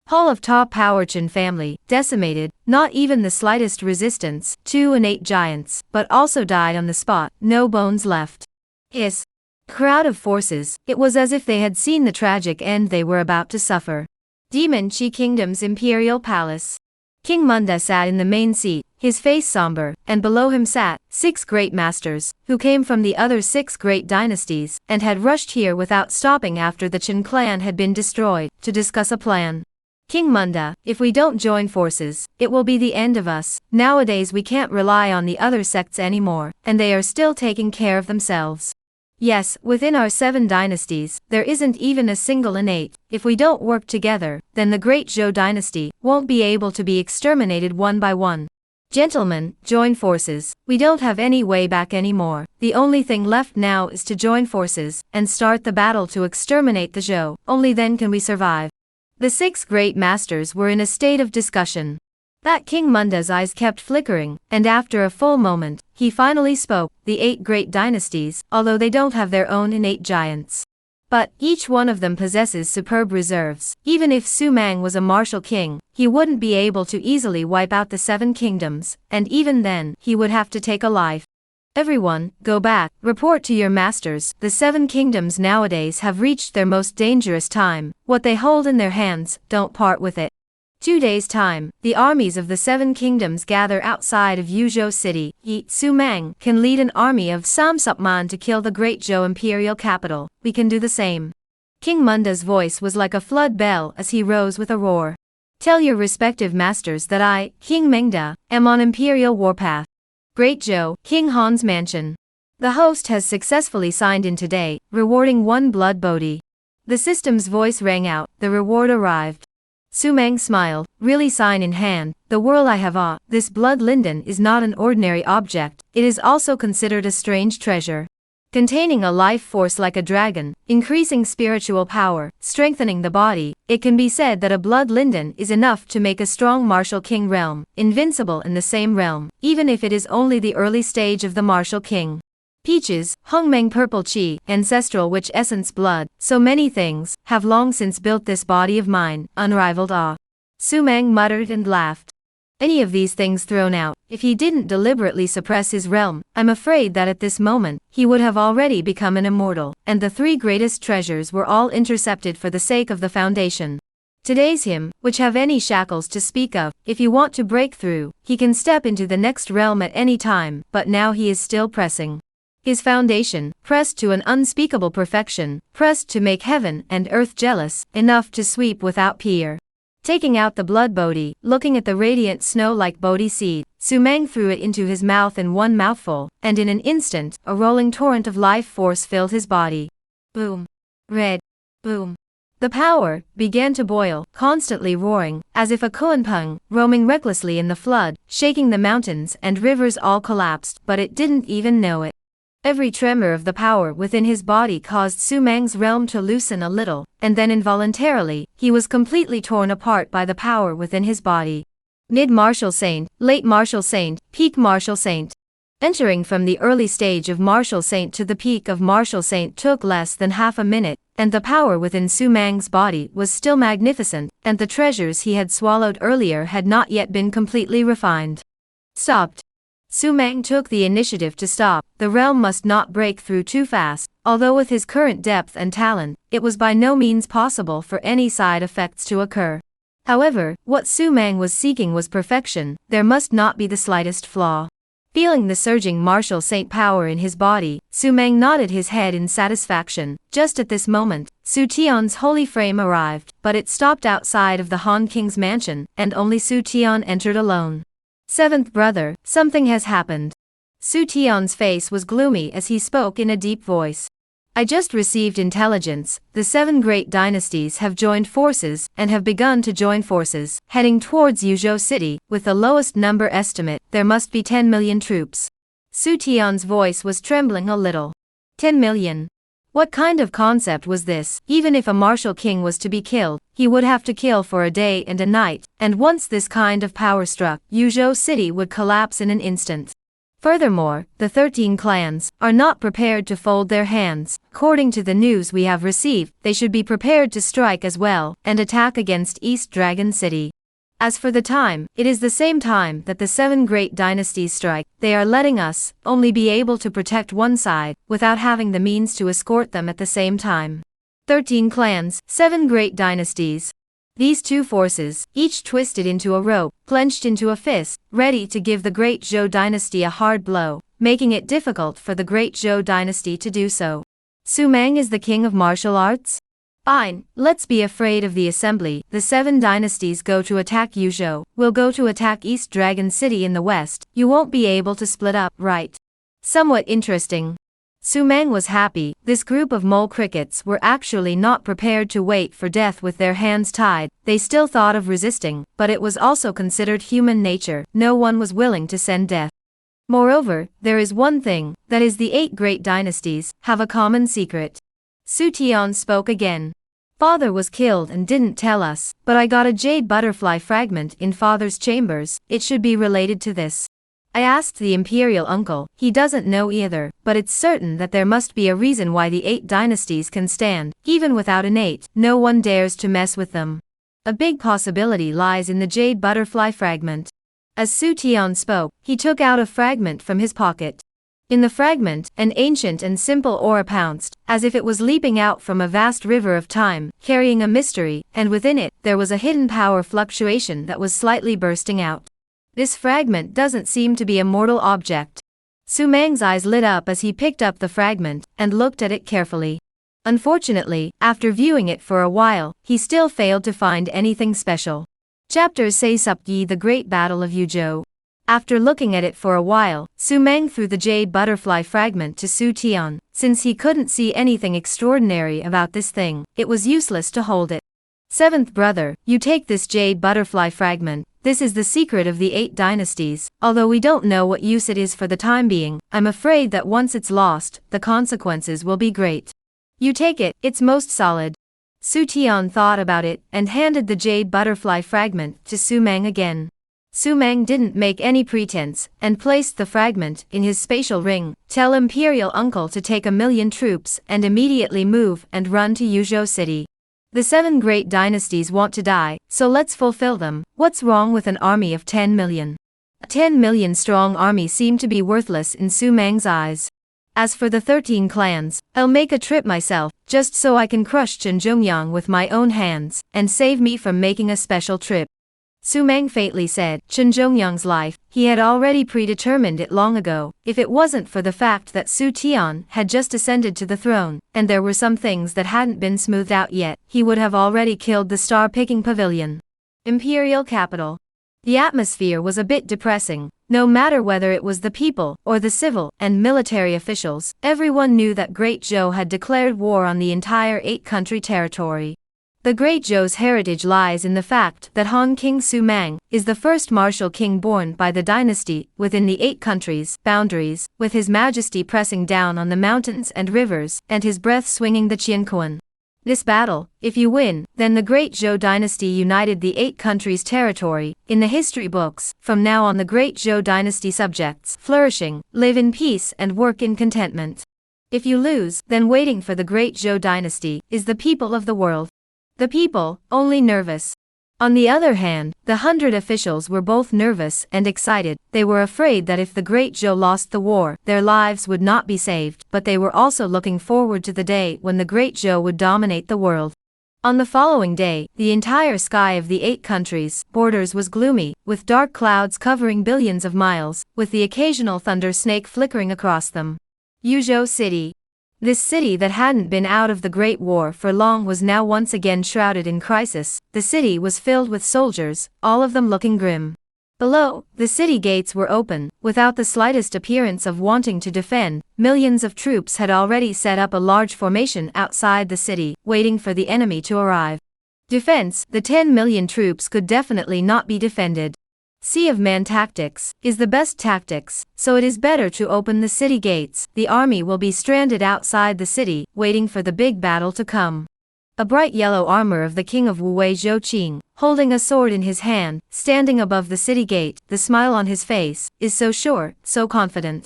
Hall of top power Qin family, decimated, not even the slightest resistance, 2 innate giants, but also died on the spot, no bones left. Hiss. Crowd of forces, it was as if they had seen the tragic end they were about to suffer. Demon Qi Kingdom's Imperial Palace. King Munda sat in the main seat, his face somber, and below him sat 6 great masters, who came from the other 6 great dynasties, and had rushed here without stopping after the Qin clan had been destroyed, to discuss a plan. King Munda, if we don't join forces, it will be the end of us. Nowadays we can't rely on the other sects anymore, and they are still taking care of themselves. Yes, within our 7 dynasties, there isn't even a single innate. If we don't work together, then the great Zhou dynasty won't be able to be exterminated one by one. Gentlemen, join forces. We don't have any way back anymore. The only thing left now is to join forces and start the battle to exterminate the Zhou. Only then can we survive. The 6 great masters were in a state of discussion. That King Munda's eyes kept flickering, and after a full moment, he finally spoke. The 8 great dynasties, although they don't have their own innate giants. But, each one of them possesses superb reserves. Even if Su Mang was a martial king, he wouldn't be able to easily wipe out the 7 kingdoms, and even then, he would have to take a life. Everyone, go back, report to your masters. The 7 kingdoms nowadays have reached their most dangerous time. What they hold in their hands, don't part with it. 2 days' time, the armies of the 7 kingdoms gather outside of Yuzhou city. Su Mang can lead an army of Samsupman to kill the great Zhou imperial capital. We can do the same. King Munda's voice was like a flood bell as he rose with a roar. Tell your respective masters that I, King Mengda, am on imperial warpath. Great Zhou, King Han's mansion. The host has successfully signed in today, rewarding 1 blood bodhi. The system's voice rang out, the reward arrived. Su Meng smiled, really sign in hand, the whirl I have this blood linden is not an ordinary object, it is also considered a strange treasure. Containing a life force like a dragon, increasing spiritual power, strengthening the body, it can be said that a blood linden is enough to make a strong martial king realm, invincible in the same realm, even if it is only the early stage of the martial king. Peaches, Hongmeng purple chi, ancestral witch essence blood, so many things, have long since built this body of mine, unrivaled awe. Su Meng muttered and laughed. Any of these things thrown out, if he didn't deliberately suppress his realm, I'm afraid that at this moment, he would have already become an immortal, and the three greatest treasures were all intercepted for the sake of the foundation. Today's him, which have any shackles to speak of, if you want to break through, he can step into the next realm at any time, but now he is still pressing. His foundation, pressed to an unspeakable perfection, pressed to make heaven and earth jealous, enough to sweep without peer. Taking out the blood bodhi, looking at the radiant snow-like bodhi seed, Su Meng threw it into his mouth in one mouthful, and in an instant, a rolling torrent of life force filled his body. Boom. Red. Boom. The power began to boil, constantly roaring, as if a kunpeng, roaming recklessly in the flood, shaking the mountains and rivers all collapsed, but it didn't even know it. Every tremor of the power within his body caused Su Meng's realm to loosen a little, and then involuntarily, he was completely torn apart by the power within his body. Mid-martial saint, late martial saint, peak martial saint. Entering from the early stage of martial saint to the peak of martial saint took less than half a minute, and the power within Su Meng's body was still magnificent, and the treasures he had swallowed earlier had not yet been completely refined. Stopped. Su Meng took the initiative to stop, the realm must not break through too fast, although with his current depth and talent, it was by no means possible for any side effects to occur. However, what Su Meng was seeking was perfection, there must not be the slightest flaw. Feeling the surging martial saint power in his body, Su Meng nodded his head in satisfaction. Just at this moment, Su Tian's holy frame arrived, but it stopped outside of the Han King's mansion, and only Su Tian entered alone. Seventh brother, something has happened. Su Tian's face was gloomy as he spoke in a deep voice. I just received intelligence, the 7 great dynasties have joined forces, and have begun to join forces, heading towards Yuzhou City, with the lowest number estimate, there must be 10 million troops. Su Tian's voice was trembling a little. 10 million. What kind of concept was this? Even if a martial king was to be killed, he would have to kill for a day and a night, and once this kind of power struck, Yuzhou City would collapse in an instant. Furthermore, the 13 clans are not prepared to fold their hands. According to the news we have received, they should be prepared to strike as well, and attack against East Dragon City. As for the time, it is the same time that the 7 great dynasties strike. They are letting us only be able to protect one side, without having the means to escort them at the same time. 13 clans, 7 great dynasties. These two forces, each twisted into a rope, clenched into a fist, ready to give the great Zhou dynasty a hard blow, making it difficult for the great Zhou dynasty to do so. Su Meng is the king of martial arts? Fine, let's be afraid of the assembly. The 7 dynasties go to attack Yuzhou, we'll go to attack East Dragon City in the west, you won't be able to split up, right? Somewhat interesting. Su Meng was happy, this group of mole crickets were actually not prepared to wait for death with their hands tied, they still thought of resisting, but it was also considered human nature, no one was willing to send death. Moreover, there is one thing, that is the 8 great dynasties, have a common secret. Su Tian spoke again. Father was killed and didn't tell us, but I got a jade butterfly fragment in father's chambers, it should be related to this. I asked the imperial uncle, he doesn't know either, but it's certain that there must be a reason why the 8 dynasties can stand, even without an 8, no one dares to mess with them. A big possibility lies in the jade butterfly fragment. As Su Tian spoke, he took out a fragment from his pocket. In the fragment, an ancient and simple aura pounced, as if it was leaping out from a vast river of time, carrying a mystery, and within it, there was a hidden power fluctuation that was slightly bursting out. This fragment doesn't seem to be a mortal object. Su Meng's eyes lit up as he picked up the fragment, and looked at it carefully. Unfortunately, after viewing it for a while, he still failed to find anything special. Chapter Sainthood, the Great Battle of Yuzhou. After looking at it for a while, Su Meng threw the jade butterfly fragment to Su Tian. Since he couldn't see anything extraordinary about this thing, it was useless to hold it. Seventh brother, you take this jade butterfly fragment. This is the secret of the 8 dynasties. Although we don't know what use it is for the time being, I'm afraid that once it's lost, the consequences will be great. You take it, it's most solid. Su Tian thought about it and handed the jade butterfly fragment to Su Mang again. Su Mang didn't make any pretense and placed the fragment in his spatial ring. Tell Imperial Uncle to take 1,000,000 troops and immediately move and run to Yuzhou City. The 7 great dynasties want to die, so let's fulfill them. What's wrong with an army of 10 million? A 10 million strong army seemed to be worthless in Su Mang's eyes. As for the 13 clans, I'll make a trip myself, just so I can crush Chen Zhongyang with my own hands, and save me from making a special trip. Su Mang faintly said, Chen Zhongyang's life, he had already predetermined it long ago. If it wasn't for the fact that Su Tian had just ascended to the throne, and there were some things that hadn't been smoothed out yet, he would have already killed the star-picking pavilion. Imperial capital. The atmosphere was a bit depressing. No matter whether it was the people, or the civil and military officials, everyone knew that Great Zhou had declared war on the entire 8-country territory. The Great Zhou's heritage lies in the fact that Han King Su Mang is the first martial king born by the dynasty within the 8 countries' boundaries, with his majesty pressing down on the mountains and rivers, and his breath swinging the Qianquan. This battle, if you win, then the Great Zhou dynasty united the 8 countries' territory. In the history books, from now on the Great Zhou dynasty subjects, flourishing, live in peace and work in contentment. If you lose, then waiting for the Great Zhou dynasty is the people of the world. The people, only nervous. On the other hand, the 100 officials were both nervous and excited. They were afraid that if the Great Zhou lost the war, their lives would not be saved, but they were also looking forward to the day when the Great Zhou would dominate the world. On the following day, the entire sky of the 8 countries' borders was gloomy, with dark clouds covering billions of miles, with the occasional thunder snake flickering across them. Yuzhou City. This city that hadn't been out of the Great War for long was now once again shrouded in crisis. The city was filled with soldiers, all of them looking grim. Below, the city gates were open, without the slightest appearance of wanting to defend. Millions of troops had already set up a large formation outside the city, waiting for the enemy to arrive. Defense, the 10 million troops could definitely not be defended. Sea of Man tactics is the best tactics, so it is better to open the city gates. The army will be stranded outside the city, waiting for the big battle to come. A bright yellow armor of the king of Wu Zhou Qing, holding a sword in his hand, standing above the city gate, the smile on his face, is so sure, so confident.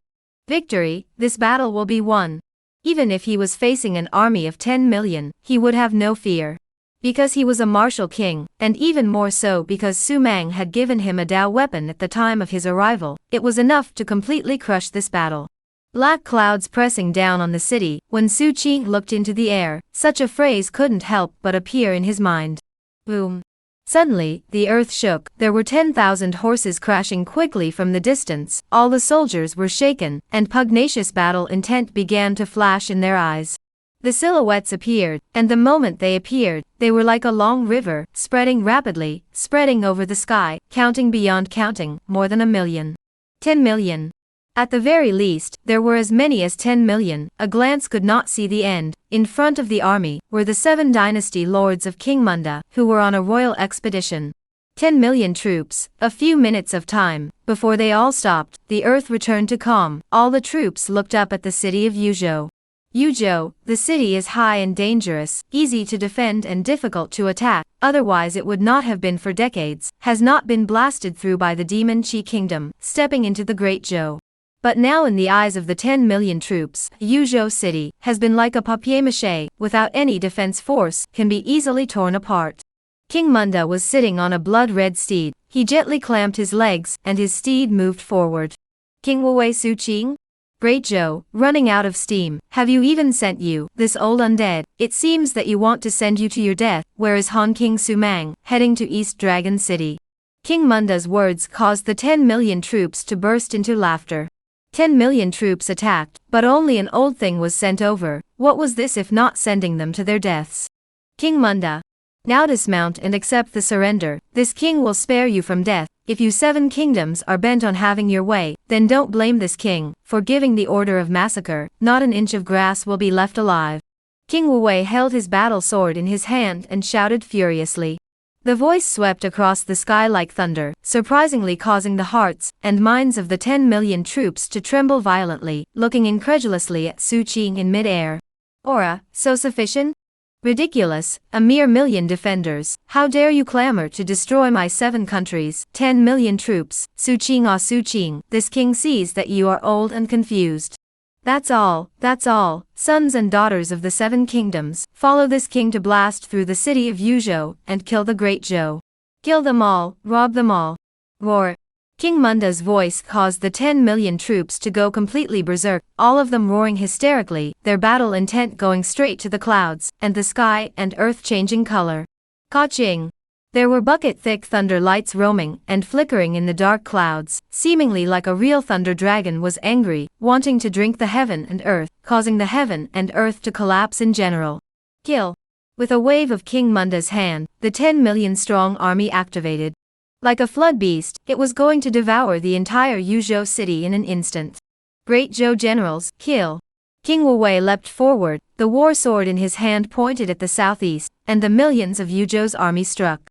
Victory, this battle will be won. Even if he was facing an army of 10 million, he would have no fear. Because he was a martial king, and even more so because Su Mang had given him a Dao weapon at the time of his arrival, it was enough to completely crush this battle. Black clouds pressing down on the city. When Su Qi looked into the air, such a phrase couldn't help but appear in his mind. Boom. Suddenly, the earth shook. There were 10,000 horses crashing quickly from the distance. All the soldiers were shaken, and pugnacious battle intent began to flash in their eyes. The silhouettes appeared, and the moment they appeared, they were like a long river, spreading rapidly, spreading over the sky, counting beyond counting, more than 1 million. 10 million. At the very least, there were as many as 10 million. A glance could not see the end. In front of the army were the 7 dynasty lords of King Munda, who were on a royal expedition. 10 million troops, a few minutes of time. Before they all stopped, the earth returned to calm. All the troops looked up at the city of Yuzhou. Yuzhou, the city is high and dangerous, easy to defend and difficult to attack, otherwise it would not have been for decades, has not been blasted through by the demon Qi kingdom, stepping into the Great Zhou. But now in the eyes of the 10 million troops, Yuzhou city has been like a papier-mâché, without any defense force, can be easily torn apart. King Munda was sitting on a blood-red steed. He gently clamped his legs, and his steed moved forward. King Wu Su Qing? Great Zhou, running out of steam, have you even sent you, this old undead? It seems that you want to send you to your death. Where is Han King Su Mang, heading to East Dragon City? King Munda's words caused the 10 million troops to burst into laughter. 10 million troops attacked, but only an old thing was sent over. What was this if not sending them to their deaths? King Munda. Now dismount and accept the surrender. This king will spare you from death. If you 7 kingdoms are bent on having your way, then don't blame this king for giving the order of massacre. Not an inch of grass will be left alive. King Wu held his battle sword in his hand and shouted furiously. The voice swept across the sky like thunder, surprisingly causing the hearts and minds of the 10 million troops to tremble violently, looking incredulously at Su Qing in mid-air. Aura, so sufficient? Ridiculous, a mere million defenders, how dare you clamor to destroy my 7 countries, 10 million troops, Su Qing, this king sees that you are old and confused. That's all, sons and daughters of the 7 kingdoms, follow this king to blast through the city of Yuzhou and kill the great Zhou. Kill them all, rob them all. Roar. King Munda's voice caused the 10 million troops to go completely berserk, all of them roaring hysterically, their battle intent going straight to the clouds, and the sky and earth changing color. Ka-ching! There were bucket-thick thunder lights roaming and flickering in the dark clouds, seemingly like a real thunder dragon was angry, wanting to drink the heaven and earth, causing the heaven and earth to collapse in general. Kill! With a wave of King Munda's hand, the 10 million strong army activated. Like a flood beast, it was going to devour the entire Yuzhou city in an instant. Great Zhou generals, kill! King Wu leapt forward, the war sword in his hand pointed at the southeast, and the millions of Yuzhou's army struck.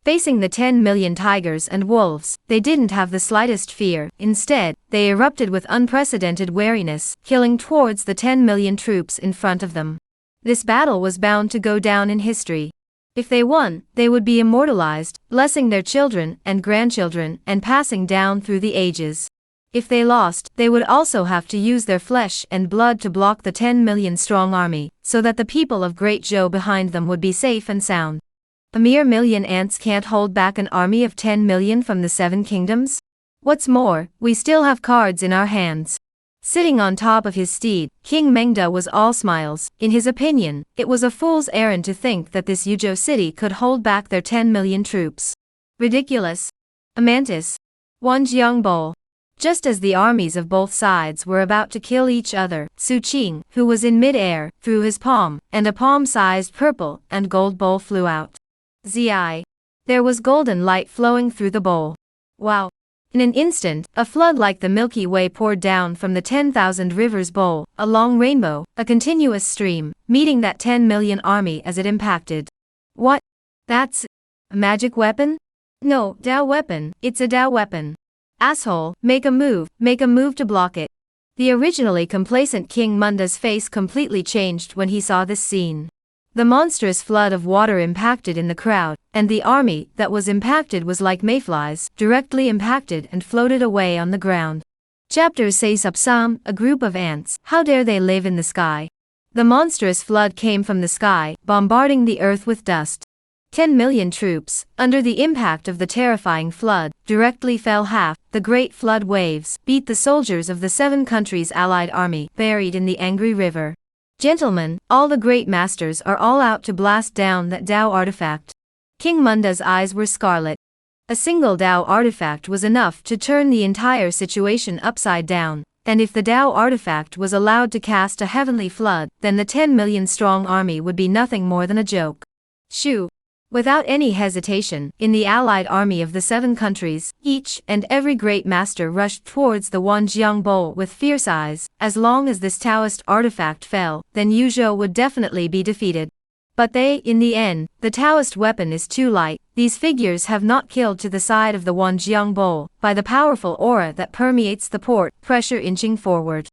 Facing the 10 million tigers and wolves, they didn't have the slightest fear, instead, they erupted with unprecedented wariness, killing towards the 10 million troops in front of them. This battle was bound to go down in history. If they won, they would be immortalized, blessing their children and grandchildren and passing down through the ages. If they lost, they would also have to use their flesh and blood to block the 10 million strong army, so that the people of Great Zhou behind them would be safe and sound. A mere million ants can't hold back an army of 10 million from the 7 kingdoms? What's more, we still have cards in our hands. Sitting on top of his steed, King Mengda was all smiles. In his opinion, it was a fool's errand to think that this Yuzhou city could hold back their 10 million troops. Ridiculous. Amantis. Wanjiangbo. Just as the armies of both sides were about to kill each other, Su Qing, who was in mid-air, threw his palm, and a palm-sized purple and gold bowl flew out. Zi. There was golden light flowing through the bowl. Wow. In an instant, a flood like the Milky Way poured down from the 10,000 rivers bowl, a long rainbow, a continuous stream, meeting that 10 million army as it impacted. What? That's a magic weapon? No, Dao weapon, it's a Dao weapon. Asshole, make a move to block it. The originally complacent King Munda's face completely changed when he saw this scene. The monstrous flood of water impacted in the crowd, and the army that was impacted was like mayflies, directly impacted and floated away on the ground. Chapter 6 Upsam, a group of ants, how dare they live in the sky? The monstrous flood came from the sky, bombarding the earth with dust. 10 million troops, under the impact of the terrifying flood, directly fell half. The great flood waves beat the soldiers of the 7 countries' allied army, buried in the angry river. Gentlemen, all the great masters are all out to blast down that Dao artifact. King Munda's eyes were scarlet. A single Dao artifact was enough to turn the entire situation upside down, and if the Dao artifact was allowed to cast a heavenly flood, then the 10 million strong army would be nothing more than a joke. Shoo! Without any hesitation, in the allied army of the 7 countries, each and every great master rushed towards the Wanjiang Bowl with fierce eyes. As long as this Taoist artifact fell, then Yuzhou would definitely be defeated. But in the end, the Taoist weapon is too light. These figures have not killed to the side of the Wanjiang Bowl, by the powerful aura that permeates the port, pressure inching forward.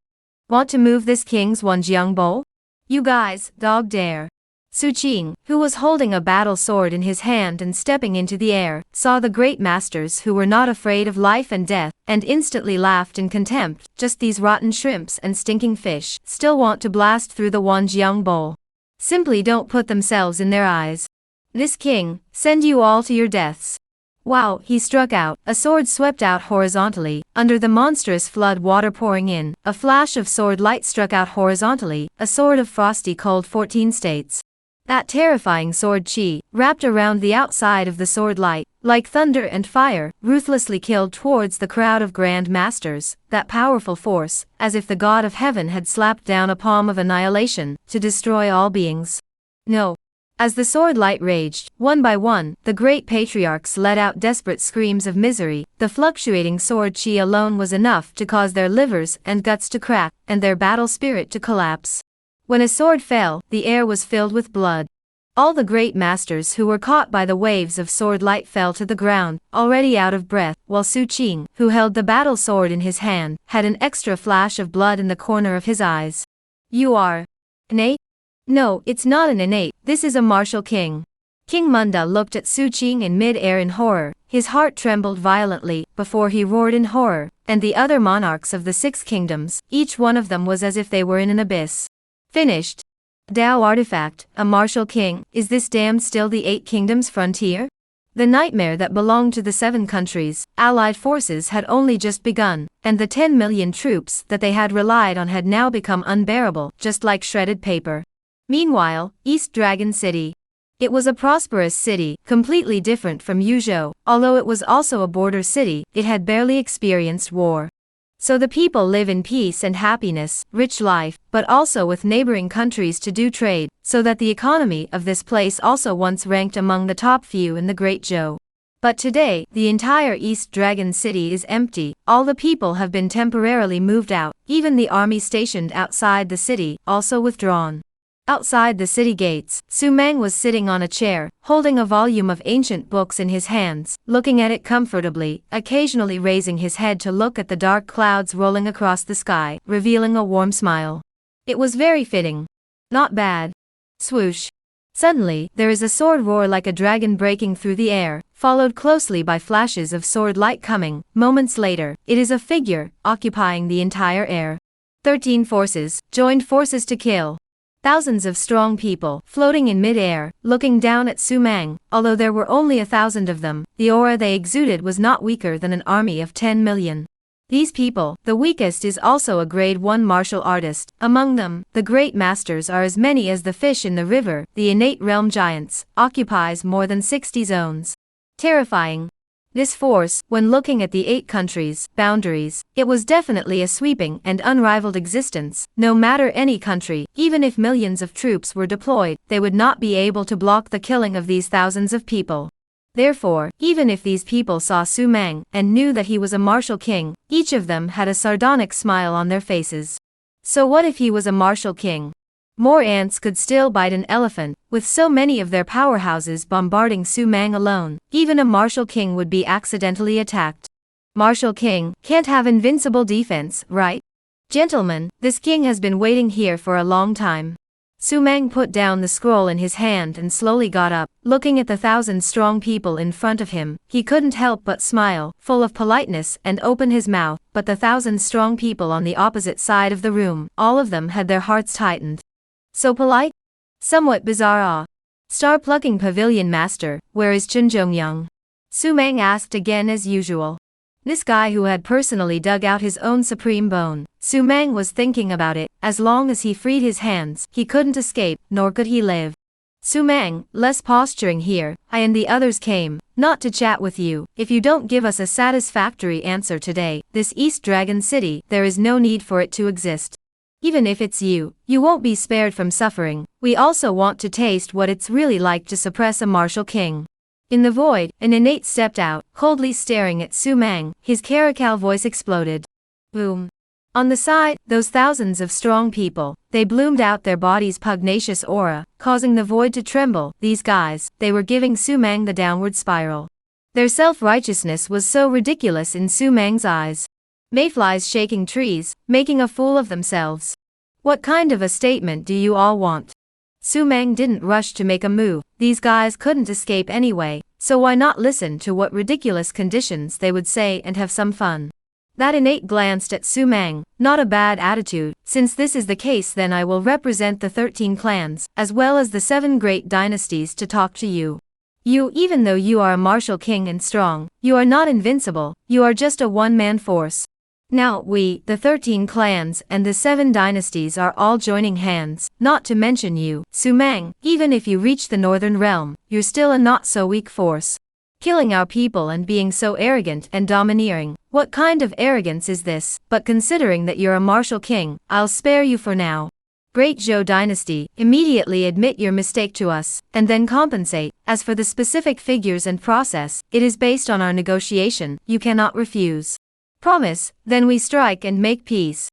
Want to move this king's Wanjiang Bowl? You guys, dog dare. Su Qing, who was holding a battle sword in his hand and stepping into the air, saw the great masters who were not afraid of life and death, and instantly laughed in contempt. Just these rotten shrimps and stinking fish still want to blast through the Wanjiang Bowl. Simply don't put themselves in their eyes. This king, send you all to your deaths. Wow, he struck out, a sword swept out horizontally, under the monstrous flood water pouring in, a flash of sword light struck out horizontally, a sword of frosty cold 14 states. That terrifying sword chi, wrapped around the outside of the sword light, like thunder and fire, ruthlessly killed towards the crowd of grand masters, that powerful force, as if the god of heaven had slapped down a palm of annihilation, to destroy all beings. No. As the sword light raged, one by one, the great patriarchs let out desperate screams of misery. The fluctuating sword chi alone was enough to cause their livers and guts to crack, and their battle spirit to collapse. When a sword fell, the air was filled with blood. All the great masters who were caught by the waves of sword light fell to the ground, already out of breath, while Su Qing, who held the battle sword in his hand, had an extra flash of blood in the corner of his eyes. You are innate? No, it's not an innate, this is a martial king. King Munda looked at Su Qing in mid-air in horror, his heart trembled violently, before he roared in horror, and the other monarchs of the 6 kingdoms, each one of them was as if they were in an abyss. Finished. Dao artifact, a martial king, is this damned still the 8 kingdoms frontier? The nightmare that belonged to the 7 countries, allied forces had only just begun, and the 10 million troops that they had relied on had now become unbearable, just like shredded paper. Meanwhile, East Dragon City. It was a prosperous city, completely different from Yuzhou, although it was also a border city, it had barely experienced war. So the people live in peace and happiness, rich life, but also with neighboring countries to do trade, so that the economy of this place also once ranked among the top few in the Great Zhou. But today, the entire East Dragon City is empty, all the people have been temporarily moved out, even the army stationed outside the city, also withdrawn. Outside the city gates, Su Mang was sitting on a chair, holding a volume of ancient books in his hands, looking at it comfortably, occasionally raising his head to look at the dark clouds rolling across the sky, revealing a warm smile. It was very fitting. Not bad. Swoosh. Suddenly, there is a sword roar like a dragon breaking through the air, followed closely by flashes of sword light coming. Moments later, it is a figure, occupying the entire air. 13 forces, joined forces to kill. Thousands of strong people, floating in mid-air, looking down at Su Mang. Although there were only 1,000 of them, the aura they exuded was not weaker than an army of 10 million. These people, the weakest is also a grade 1 martial artist. Among them, the great masters are as many as the fish in the river. The innate realm giants, occupies more than 60 zones. Terrifying. This force, when looking at the 8 countries' boundaries, it was definitely a sweeping and unrivaled existence. No matter any country, even if millions of troops were deployed, they would not be able to block the killing of these thousands of people. Therefore, even if these people saw Su Mang and knew that he was a martial king, each of them had a sardonic smile on their faces. So what if he was a martial king? More ants could still bite an elephant. With so many of their powerhouses bombarding Su Mang alone, even a martial king would be accidentally attacked. Martial king can't have invincible defense, right? Gentlemen, this king has been waiting here for a long time. Su Mang put down the scroll in his hand and slowly got up, looking at the 1,000 strong people in front of him. He couldn't help but smile, full of politeness, and open his mouth, but the 1,000 strong people on the opposite side of the room, all of them had their hearts tightened. So polite? Somewhat bizarre. Star-plucking pavilion master, where is Chen Zhongyang? Su Mang asked again as usual. This guy who had personally dug out his own supreme bone. Su Mang was thinking about it. As long as he freed his hands, he couldn't escape, nor could he live. Su Mang, less posturing here. I and the others came, not to chat with you. If you don't give us a satisfactory answer today, this East Dragon City, there is no need for it to exist. Even if it's you, you won't be spared from suffering. We also want to taste what it's really like to suppress a martial king. In the void, an innate stepped out, coldly staring at Su Mang. His caracal voice exploded. Boom. On the side, those thousands of strong people, they bloomed out their body's pugnacious aura, causing the void to tremble. These guys, they were giving Su Mang the downward spiral. Their self-righteousness was so ridiculous in Su Mang's eyes. Mayflies shaking trees, making a fool of themselves. What kind of a statement do you all want? Su Mang didn't rush to make a move. These guys couldn't escape anyway, so why not listen to what ridiculous conditions they would say and have some fun? That innate glanced at Su Mang. Not a bad attitude. Since this is the case, then I will represent the 13 clans, as well as the 7 great dynasties to talk to you. You, even though you are a martial king and strong, you are not invincible, you are just a one-man force. Now we, the 13 clans and the 7 dynasties are all joining hands, not to mention you, Su Mang. Even if you reach the northern realm, you're still a not-so-weak force. Killing our people and being so arrogant and domineering, what kind of arrogance is this? But considering that you're a martial king, I'll spare you for now. Great Zhou dynasty, immediately admit your mistake to us, and then compensate. As for the specific figures and process, it is based on our negotiation, you cannot refuse. Promise, then we strike and make peace.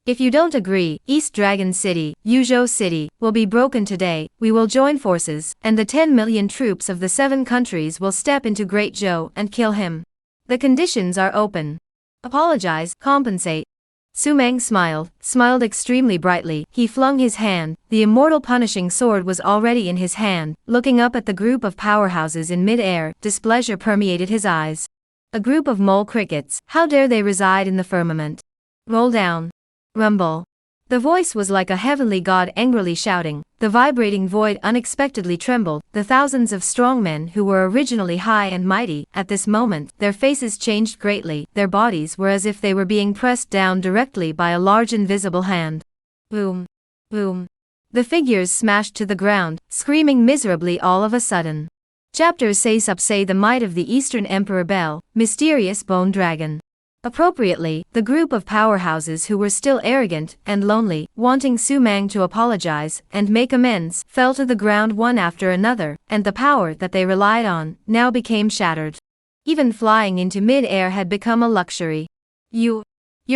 If you don't agree, East Dragon City, Yuzhou City, will be broken today. We will join forces, and the 10 million troops of the 7 countries will step into Great Zhou and kill him. The conditions are open. Apologize, compensate. Su Meng smiled extremely brightly. He flung his hand. The immortal punishing sword was already in his hand. Looking up at the group of powerhouses in mid-air, displeasure permeated his eyes. A group of mole crickets, how dare they reside in the firmament? Roll down. Rumble. The voice was like a heavenly god angrily shouting. The vibrating void unexpectedly trembled. The thousands of strong men who were originally high and mighty, at this moment, their faces changed greatly. Their bodies were as if they were being pressed down directly by a large invisible hand. Boom. Boom. The figures smashed to the ground, screaming miserably all of a sudden. Chapters say the might of the Eastern Emperor Bel, mysterious bone dragon. Appropriately, the group of powerhouses who were still arrogant and lonely, wanting Su Meng to apologize and make amends, fell to the ground one after another, and the power that they relied on now became shattered. Even flying into mid-air had become a luxury. You're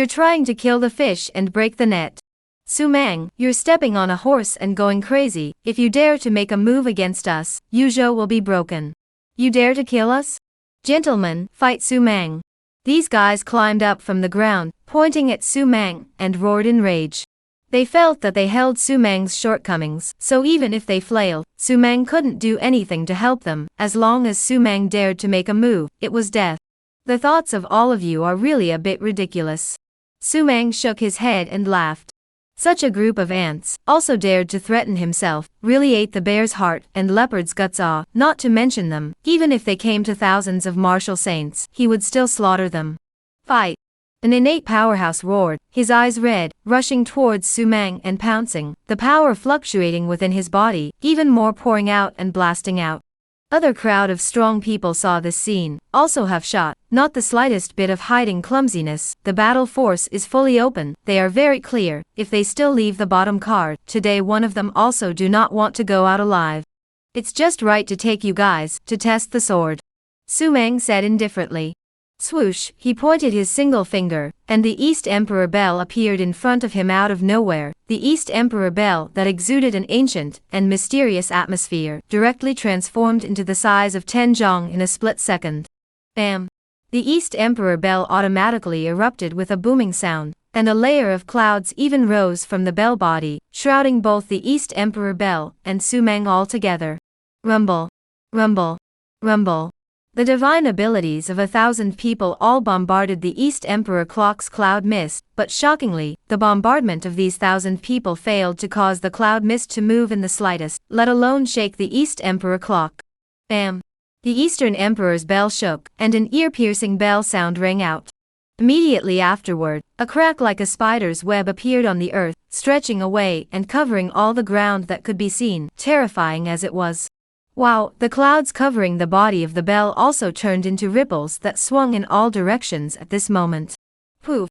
trying to kill the fish and break the net. Su Meng, you're stepping on a horse and going crazy. If you dare to make a move against us, Yuzhou will be broken. You dare to kill us? Gentlemen, fight Su Meng. These guys climbed up from the ground, pointing at Su Meng, and roared in rage. They felt that they held Su Meng's shortcomings, so even if they flailed, Su Meng couldn't do anything to help them. As long as Su Meng dared to make a move, it was death. The thoughts of all of you are really a bit ridiculous. Su Meng shook his head and laughed. Such a group of ants, also dared to threaten himself, really ate the bear's heart and leopard's guts not to mention them. Even if they came to thousands of martial saints, he would still slaughter them. Fight! An innate powerhouse roared, his eyes red, rushing towards Su Meng and pouncing, the power fluctuating within his body, even more pouring out and blasting out. Other crowd of strong people saw this scene, also have shot, not the slightest bit of hiding clumsiness. The battle force is fully open, they are very clear. If they still leave the bottom card, today one of them also do not want to go out alive. It's just right to take you guys, to test the sword. Su Meng said indifferently. Swoosh, he pointed his single finger, and the East Emperor Bel appeared in front of him out of nowhere. The East Emperor Bel that exuded an ancient and mysterious atmosphere, directly transformed into the size of Tenjong in a split second. Bam! The East Emperor Bel automatically erupted with a booming sound, and a layer of clouds even rose from the Bel body, shrouding both the East Emperor Bel and Su Meng all together. Rumble! Rumble! Rumble! The divine abilities of 1,000 people all bombarded the East Emperor Clock's cloud mist, but shockingly, the bombardment of these 1,000 people failed to cause the cloud mist to move in the slightest, let alone shake the East Emperor Clock. Bam! The Eastern Emperor's bell shook, and an ear-piercing bell sound rang out. Immediately afterward, a crack like a spider's web appeared on the earth, stretching away and covering all the ground that could be seen, terrifying as it was. Wow, the clouds covering the body of the bell also turned into ripples that swung in all directions at this moment. Poof!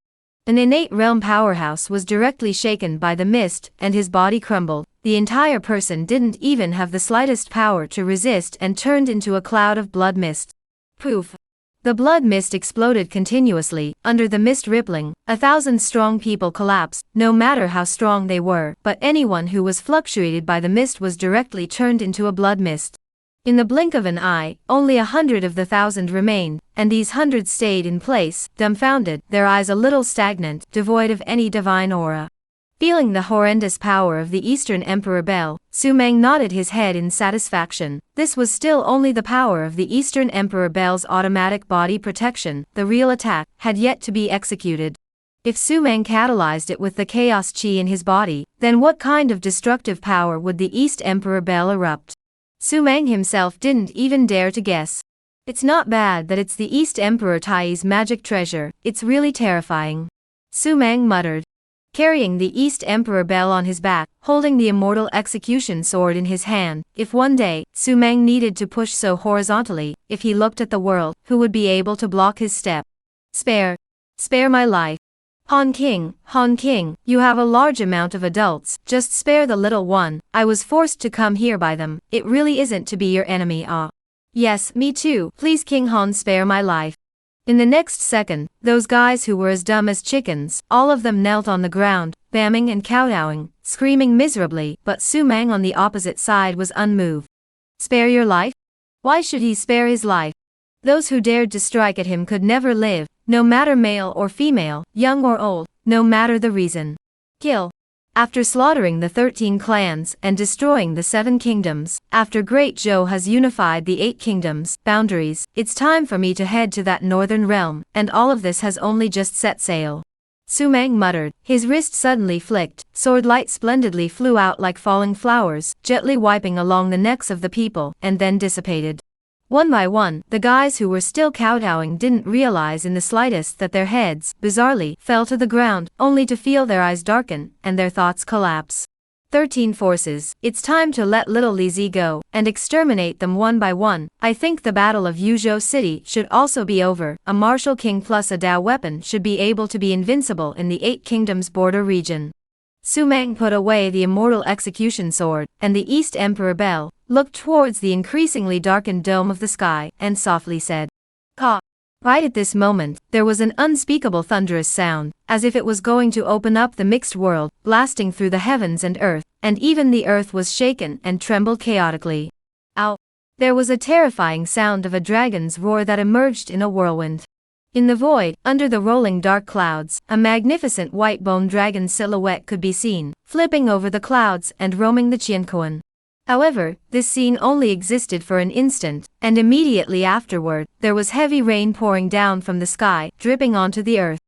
An innate realm powerhouse was directly shaken by the mist, and his body crumbled. The entire person didn't even have the slightest power to resist and turned into a cloud of blood mist. Poof! The blood mist exploded continuously, under the mist rippling. 1,000 strong people collapsed, no matter how strong they were, but anyone who was fluctuated by the mist was directly turned into a blood mist. In the blink of an eye, only 100 of the 1,000 remained, and these 100 stayed in place, dumbfounded, their eyes a little stagnant, devoid of any divine aura. Feeling the horrendous power of the Eastern Emperor Bel, Su Meng nodded his head in satisfaction. This was still only the power of the Eastern Emperor Bel's automatic body protection. The real attack had yet to be executed. If Su Meng catalyzed it with the chaos chi in his body, then what kind of destructive power would the East Emperor Bel erupt? Su Meng himself didn't even dare to guess. It's not bad that it's the East Emperor Tai's magic treasure, it's really terrifying. Su Meng muttered. Carrying the East Emperor Bel on his back, holding the immortal execution sword in his hand, if one day, Su Meng needed to push so horizontally, if he looked at the world, who would be able to block his step? Spare my life. Han King, you have a large amount of adults, just spare the little one. I was forced to come here by them, it really isn't to be your enemy. Yes, me too, please King Han, spare my life. In the next second, those guys who were as dumb as chickens, all of them knelt on the ground, bamming and kowtowing, screaming miserably, but Su Mang on the opposite side was unmoved. Spare your life? Why should he spare his life? Those who dared to strike at him could never live, no matter male or female, young or old, no matter the reason. Kill. After slaughtering the 13 clans and destroying the 7 kingdoms, after Great Zhou has unified the 8 kingdoms' boundaries, it's time for me to head to that northern realm, and all of this has only just set sail. Su Mang muttered, his wrist suddenly flicked, sword light splendidly flew out like falling flowers, gently wiping along the necks of the people, and then dissipated. One by one, the guys who were still kowtowing didn't realize in the slightest that their heads, bizarrely, fell to the ground, only to feel their eyes darken, and their thoughts collapse. 13 forces, it's time to let little Lizzie go, and exterminate them one by one. I think the Battle of Yuzhou City should also be over. A martial king plus a Dao weapon should be able to be invincible in the 8 kingdoms border region. Su Mang put away the immortal execution sword, and the East Emperor Bell, looked towards the increasingly darkened dome of the sky, and softly said, "Ka." Right at this moment, there was an unspeakable thunderous sound, as if it was going to open up the mixed world, blasting through the heavens and earth, and even the earth was shaken and trembled chaotically. Ow! There was a terrifying sound of a dragon's roar that emerged in a whirlwind. In the void, under the rolling dark clouds, a magnificent white bone dragon silhouette could be seen, flipping over the clouds and roaming the Qianquan. However, this scene only existed for an instant, and immediately afterward, there was heavy rain pouring down from the sky, dripping onto the earth.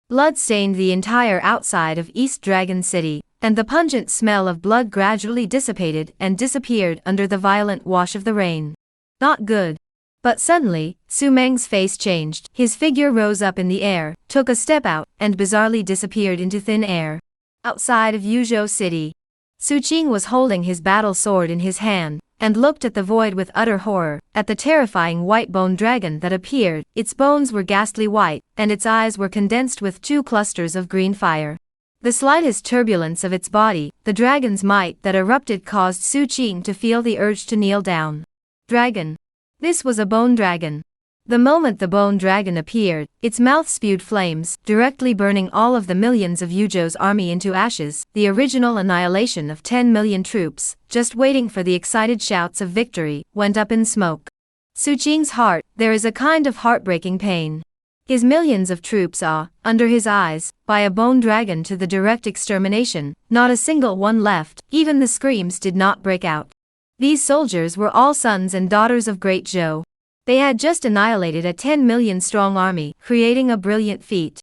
Blood stained the entire outside of East Dragon City, and the pungent smell of blood gradually dissipated and disappeared under the violent wash of the rain. Not good. But suddenly, Su Meng's face changed, his figure rose up in the air, took a step out, and bizarrely disappeared into thin air. Outside of Yuzhou City, Su Qing was holding his battle sword in his hand, and looked at the void with utter horror, at the terrifying white bone dragon that appeared. Its bones were ghastly white, and its eyes were condensed with 2 clusters of green fire. The slightest turbulence of its body, the dragon's might that erupted caused Su Qing to feel the urge to kneel down. Dragon. This was a bone dragon. The moment the bone dragon appeared, its mouth spewed flames, directly burning all of the millions of Yuzhou's army into ashes, the original annihilation of 10 million troops, just waiting for the excited shouts of victory, went up in smoke. Su Qing's heart, there is a kind of heartbreaking pain. His millions of troops are, under his eyes, by a bone dragon to the direct extermination, not a single one left, even the screams did not break out. These soldiers were all sons and daughters of Great Zhou. They had just annihilated a 10 million strong army, creating a brilliant feat.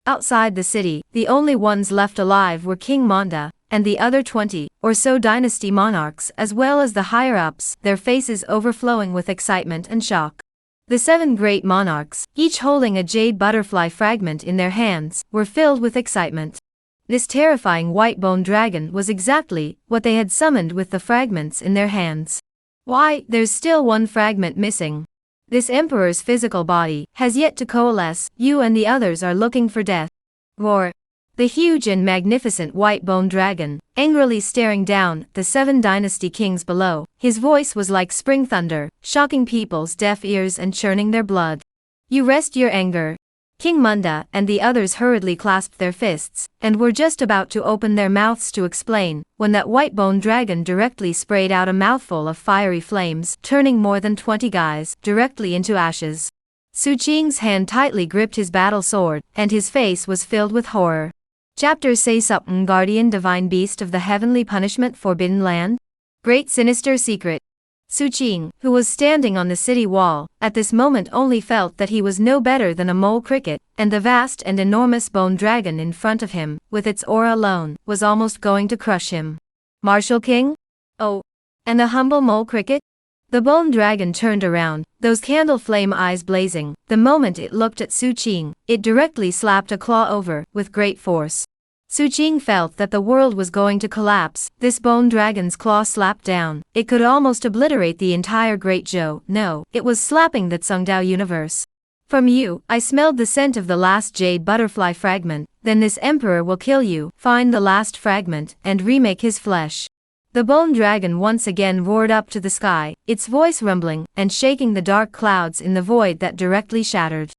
Outside the city, the only ones left alive were King Manda, and the other 20 or so dynasty monarchs, as well as the higher-ups, their faces overflowing with excitement and shock. The 7 great monarchs, each holding a jade butterfly fragment in their hands, were filled with excitement. This terrifying white bone dragon was exactly what they had summoned with the fragments in their hands. Why, there's still one fragment missing. This emperor's physical body has yet to coalesce. You and the others are looking for death. Roar. The huge and magnificent white bone dragon, angrily staring down the 7 dynasty kings below, his voice was like spring thunder, shocking people's deaf ears and churning their blood. You rest your anger. King Munda and the others hurriedly clasped their fists, and were just about to open their mouths to explain, when that white bone dragon directly sprayed out a mouthful of fiery flames, turning more than 20 guys directly into ashes. Su Qing's hand tightly gripped his battle sword, and his face was filled with horror. Chapter Say Something Guardian Divine Beast of the Heavenly Punishment Forbidden Land? Great Sinister Secret. Su Qing, who was standing on the city wall, at this moment only felt that he was no better than a mole cricket, and the vast and enormous bone dragon in front of him, with its aura alone, was almost going to crush him. Martial King? Oh. And the humble mole cricket? The bone dragon turned around, those candle flame eyes blazing. The moment it looked at Su Qing, it directly slapped a claw over, with great force. Su Qing felt that the world was going to collapse. This bone dragon's claw slapped down. It could almost obliterate the entire Great Zhou. No, it was slapping the Tsungdao universe. From you, I smelled the scent of the last jade butterfly fragment. Then this emperor will kill you. Find the last fragment, and remake his flesh. The bone dragon once again roared up to the sky, its voice rumbling, and shaking the dark clouds in the void that directly shattered.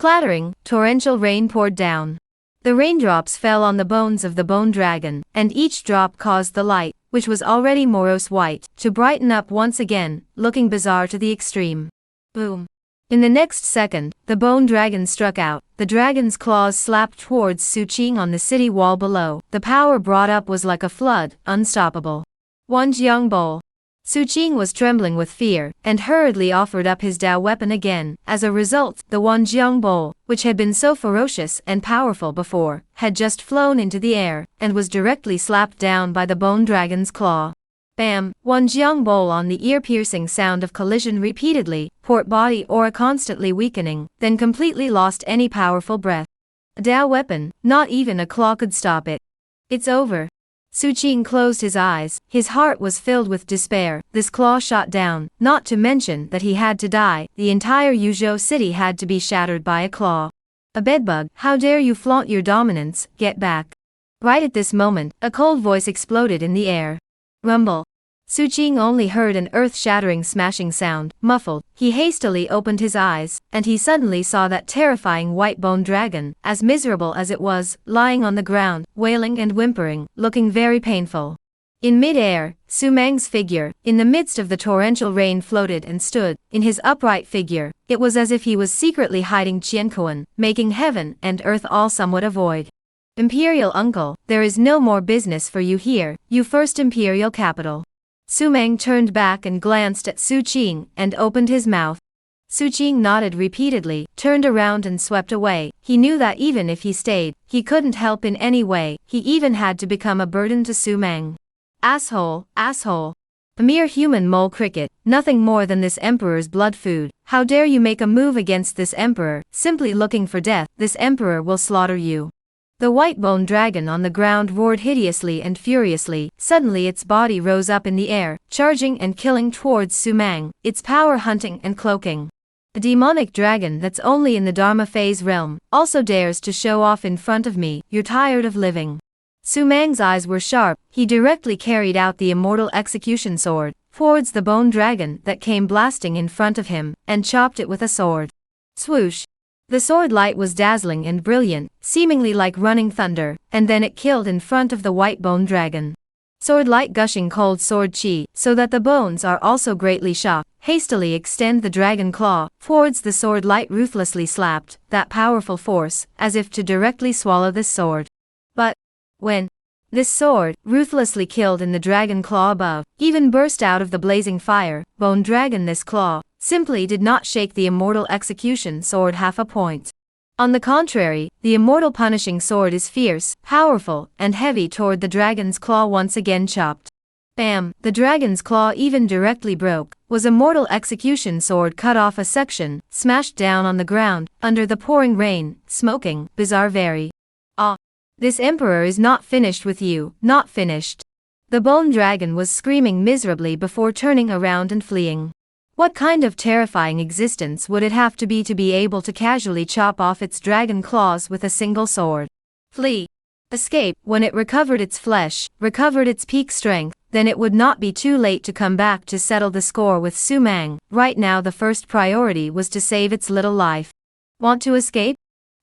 Splattering, torrential rain poured down. The raindrops fell on the bones of the bone dragon, and each drop caused the light, which was already morose white, to brighten up once again, looking bizarre to the extreme. Boom. In the next second, the bone dragon struck out. The dragon's claws slapped towards Su Qing on the city wall below. The power brought up was like a flood, unstoppable. Wanjiang Bowl. Su Qing was trembling with fear, and hurriedly offered up his Dao weapon again. As a result, the Wanjiang Bowl, which had been so ferocious and powerful before, had just flown into the air, and was directly slapped down by the bone dragon's claw. Bam! Wanjiang Bowl on the ear-piercing sound of collision repeatedly, port body aura constantly weakening, then completely lost any powerful breath. A Dao weapon, not even a claw could stop it. It's over. Su Qing closed his eyes, his heart was filled with despair. This claw shot down, not to mention that he had to die. The entire Yuzhou city had to be shattered by a claw. A bedbug, how dare you flaunt your dominance, get back. Right at this moment, a cold voice exploded in the air. Rumble. Su Qing only heard an earth-shattering smashing sound, muffled. He hastily opened his eyes, and he suddenly saw that terrifying white bone dragon, as miserable as it was, lying on the ground, wailing and whimpering, looking very painful. In mid-air, Su Mang's figure, in the midst of the torrential rain floated and stood, in his upright figure. It was as if he was secretly hiding Qianquan, making heaven and earth all somewhat a void. Imperial uncle, there is no more business for you here, you first imperial capital. Su Mang turned back and glanced at Su Qing, and opened his mouth. Su Qing nodded repeatedly, turned around and swept away. He knew that even if he stayed, he couldn't help in any way. He even had to become a burden to Su Mang. Asshole, asshole. A mere human mole cricket, nothing more than this emperor's blood food. How dare you make a move against this emperor, simply looking for death. This emperor will slaughter you. The white bone dragon on the ground roared hideously and furiously. Suddenly its body rose up in the air, charging and killing towards Su Mang, its power hunting and cloaking. A demonic dragon that's only in the Dharma phase realm, also dares to show off in front of me. You're tired of living. Su Mang's eyes were sharp. He directly carried out the immortal execution sword, towards the bone dragon that came blasting in front of him, and chopped it with a sword. Swoosh! The sword light was dazzling and brilliant, seemingly like running thunder, and then it killed in front of the white bone dragon. Sword light gushing cold sword chi, so that the bones are also greatly shocked. Hastily extend the dragon claw, towards the sword light ruthlessly slapped, that powerful force, as if to directly swallow this sword. But, when this sword, ruthlessly killed in the dragon claw above, even burst out of the blazing fire, bone dragon this claw, simply did not shake the immortal execution sword half a point. On the contrary, the immortal punishing sword is fierce, powerful, and heavy toward the dragon's claw once again chopped. Bam! The dragon's claw even directly broke, was immortal execution sword cut off a section, smashed down on the ground, under the pouring rain, smoking, bizarre very. Ah! This emperor is not finished with you, not finished. The bone dragon was screaming miserably before turning around and fleeing. What kind of terrifying existence would it have to be able to casually chop off its dragon claws with a single sword? Flee. Escape. When it recovered its flesh, recovered its peak strength, then it would not be too late to come back to settle the score with Su Mang. Right now the first priority was to save its little life. Want to escape?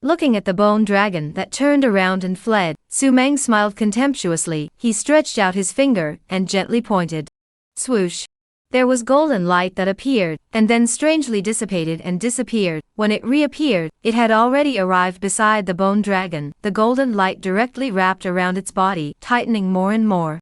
Looking at the bone dragon that turned around and fled, Su Mang smiled contemptuously. He stretched out his finger, and gently pointed. Swoosh. There was golden light that appeared, and then strangely dissipated and disappeared. When it reappeared, it had already arrived beside the bone dragon. The golden light directly wrapped around its body, tightening more and more.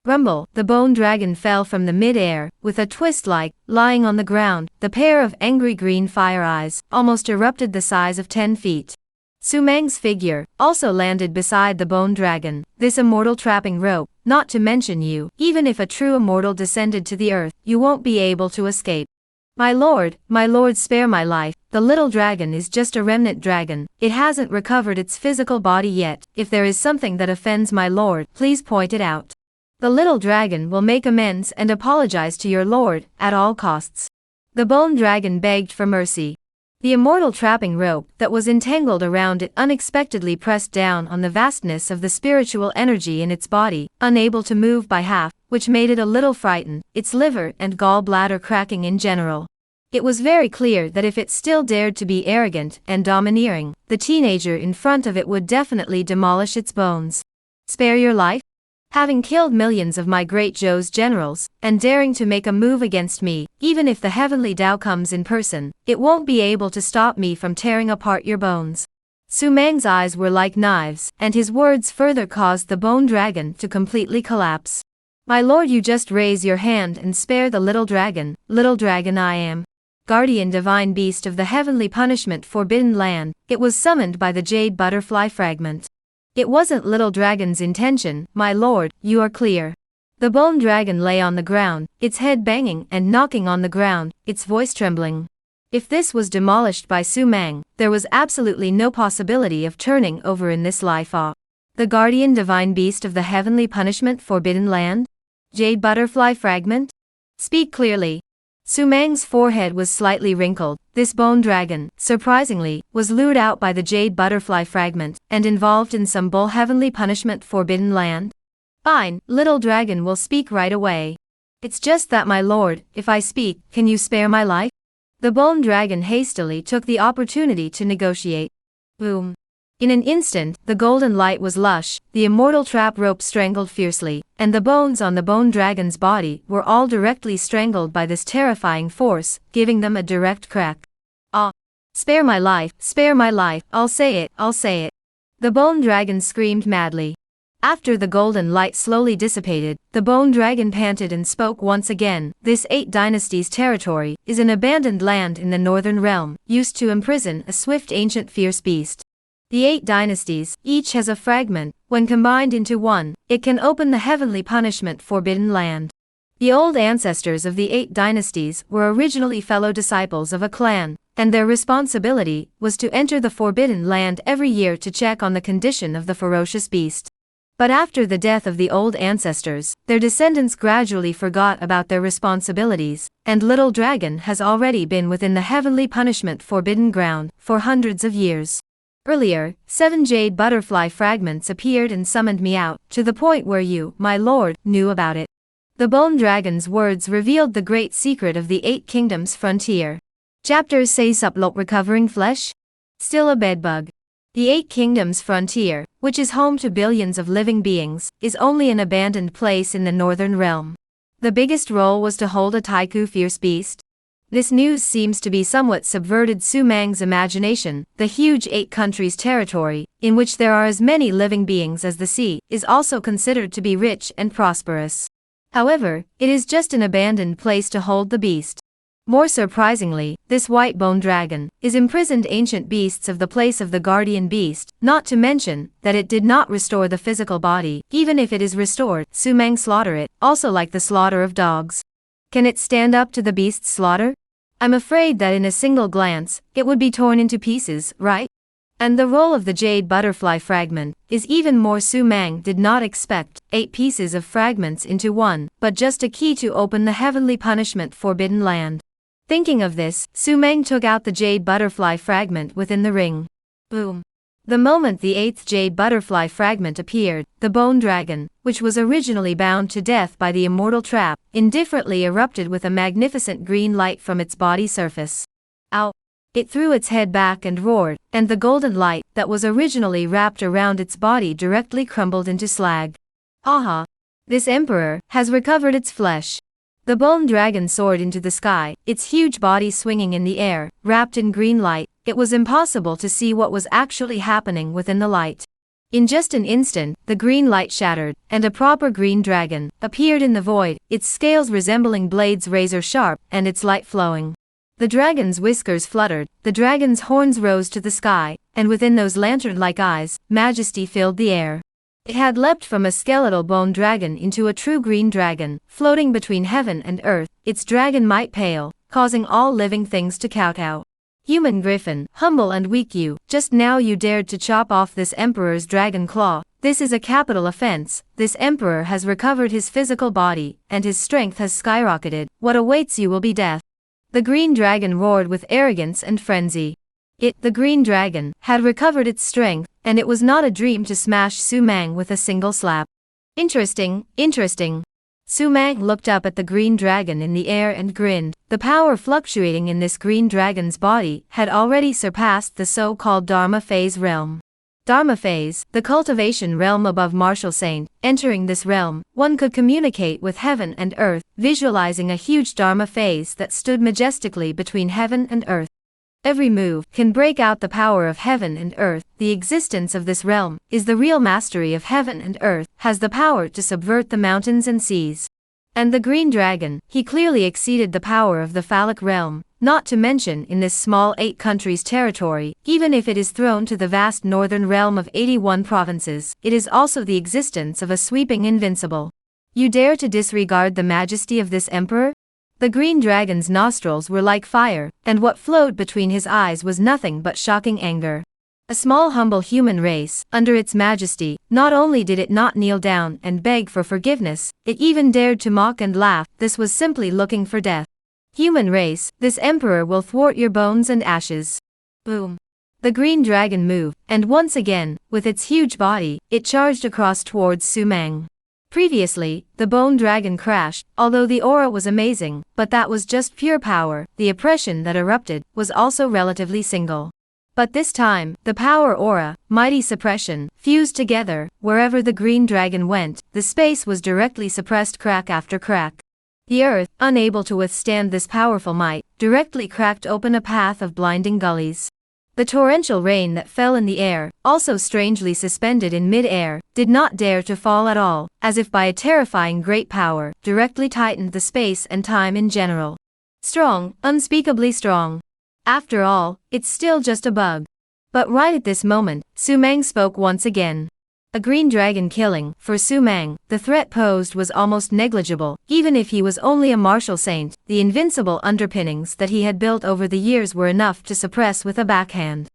Rumble! The bone dragon fell from the mid-air, with a twist like, lying on the ground. The pair of angry green fire eyes, almost erupted the size of 10 feet. Su Mang's figure, also landed beside the bone dragon. This immortal trapping rope, not to mention you, even if a true immortal descended to the earth, you won't be able to escape. My lord, spare my life. The little dragon is just a remnant dragon. It hasn't recovered its physical body yet. If there is something that offends my lord, please point it out. The little dragon will make amends and apologize to your lord, at all costs. The bone dragon begged for mercy. The immortal trapping rope that was entangled around it unexpectedly pressed down on the vastness of the spiritual energy in its body, unable to move by half, which made it a little frightened, its liver and gallbladder cracking in general. It was very clear that if it still dared to be arrogant and domineering, the teenager in front of it would definitely demolish its bones. Spare your life? Having killed millions of my great Zhou's generals, and daring to make a move against me, even if the heavenly Tao comes in person, it won't be able to stop me from tearing apart your bones. Su Mang's eyes were like knives, and his words further caused the bone dragon to completely collapse. My lord, you just raise your hand and spare the little dragon I am. Guardian divine beast of the heavenly punishment forbidden land, it was summoned by the jade butterfly fragment. It wasn't little dragon's intention, my lord, you are clear. The bone dragon lay on the ground, its head banging and knocking on the ground, its voice trembling. If this was demolished by Su Mang, there was absolutely no possibility of turning over in this life. The guardian divine beast of the heavenly punishment forbidden land? Jade butterfly fragment? Speak clearly. Su Mang's forehead was slightly wrinkled. This bone dragon, surprisingly, was lured out by the jade butterfly fragment, and involved in some bull heavenly punishment forbidden land? Fine, little dragon will speak right away. It's just that my lord, if I speak, can you spare my life? The bone dragon hastily took the opportunity to negotiate. Boom. In an instant, the golden light was lush, the immortal trap rope strangled fiercely, and the bones on the bone dragon's body were all directly strangled by this terrifying force, giving them a direct crack. Spare my life, I'll say it. The bone dragon screamed madly. After the golden light slowly dissipated, the bone dragon panted and spoke once again. This 8 dynasties territory is an abandoned land in the northern realm, used to imprison a swift ancient fierce beast. The 8 dynasties, each has a fragment. When combined into one, it can open the heavenly punishment forbidden land. The old ancestors of the 8 dynasties were originally fellow disciples of a clan, and their responsibility was to enter the forbidden land every year to check on the condition of the ferocious beast. But after the death of the old ancestors, their descendants gradually forgot about their responsibilities, and Little Dragon has already been within the heavenly punishment forbidden ground for hundreds of years. Earlier, 7 jade butterfly fragments appeared and summoned me out, to the point where you, my lord, knew about it. The bone dragon's words revealed the great secret of the 8 kingdoms frontier. Chapters say Suplot recovering flesh? Still a bedbug. The 8 kingdoms frontier, which is home to billions of living beings, is only an abandoned place in the northern realm. The biggest role was to hold a Taiku fierce beast. This news seems to be somewhat subverted Su Mang's imagination. The huge 8 countries territory, in which there are as many living beings as the sea, is also considered to be rich and prosperous. However, it is just an abandoned place to hold the beast. More surprisingly, this white bone dragon is imprisoned ancient beasts of the place of the guardian beast, not to mention that it did not restore the physical body. Even if it is restored, Su Mang slaughter it, also like the slaughter of dogs. Can it stand up to the beast's slaughter? I'm afraid that in a single glance, it would be torn into pieces, right? And the role of the jade butterfly fragment is even more. Su Mang did not expect 8 pieces of fragments into one, but just a key to open the heavenly punishment forbidden land. Thinking of this, Su Mang took out the jade butterfly fragment within the ring. Boom. The moment the 8th jade butterfly fragment appeared, the bone dragon, which was originally bound to death by the immortal trap, indifferently erupted with a magnificent green light from its body surface. Ow! It threw its head back and roared, and the golden light that was originally wrapped around its body directly crumbled into slag. Aha! This emperor has recovered its flesh. The bone dragon soared into the sky, its huge body swinging in the air, wrapped in green light. It was impossible to see what was actually happening within the light. In just an instant, the green light shattered, and a proper green dragon appeared in the void, its scales resembling blades razor sharp, and its light flowing. The dragon's whiskers fluttered, the dragon's horns rose to the sky, and within those lantern-like eyes, majesty filled the air. It had leapt from a skeletal bone dragon into a true green dragon, floating between heaven and earth, its dragon might pale, causing all living things to kowtow. Human griffin, humble and weak you, just now you dared to chop off this emperor's dragon claw. This is a capital offense. This emperor has recovered his physical body, and his strength has skyrocketed. What awaits you will be death. The green dragon roared with arrogance and frenzy. The green dragon, had recovered its strength, and it was not a dream to smash Su Mang with a single slap. Interesting. Su-mang looked up at the green dragon in the air and grinned. The power fluctuating in this green dragon's body had already surpassed the so-called Dharma phase realm. Dharma phase, the cultivation realm above martial saint. Entering this realm, one could communicate with heaven and earth, visualizing a huge Dharma phase that stood majestically between heaven and earth. Every move can break out the power of heaven and earth. The existence of this realm is the real mastery of heaven and earth, has the power to subvert the mountains and seas. And the green dragon, he clearly exceeded the power of the phallic realm, not to mention in this small 8 countries territory, even if it is thrown to the vast northern realm of 81 provinces, it is also the existence of a sweeping invincible. You dare to disregard the majesty of this emperor? The green dragon's nostrils were like fire, and what flowed between his eyes was nothing but shocking anger. A small humble human race, under its majesty, not only did it not kneel down and beg for forgiveness, it even dared to mock and laugh. This was simply looking for death. Human race, this emperor will thwart your bones and ashes. Boom. The green dragon moved, and once again, with its huge body, it charged across towards Su-mang. Previously, the bone dragon crashed, although the aura was amazing, but that was just pure power. The oppression that erupted was also relatively single. But this time, the power aura, mighty suppression, fused together. Wherever the green dragon went, the space was directly suppressed crack after crack. The earth, unable to withstand this powerful might, directly cracked open a path of blinding gullies. The torrential rain that fell in the air, also strangely suspended in mid-air, did not dare to fall at all, as if by a terrifying great power, directly tightened the space and time in general. Strong, unspeakably strong. After all, it's still just a bug. But right at this moment, Su-mang spoke once again. A green dragon killing, for Su-mang, the threat posed was almost negligible. Even if he was only a martial saint, the invincible underpinnings that he had built over the years were enough to suppress with a backhand.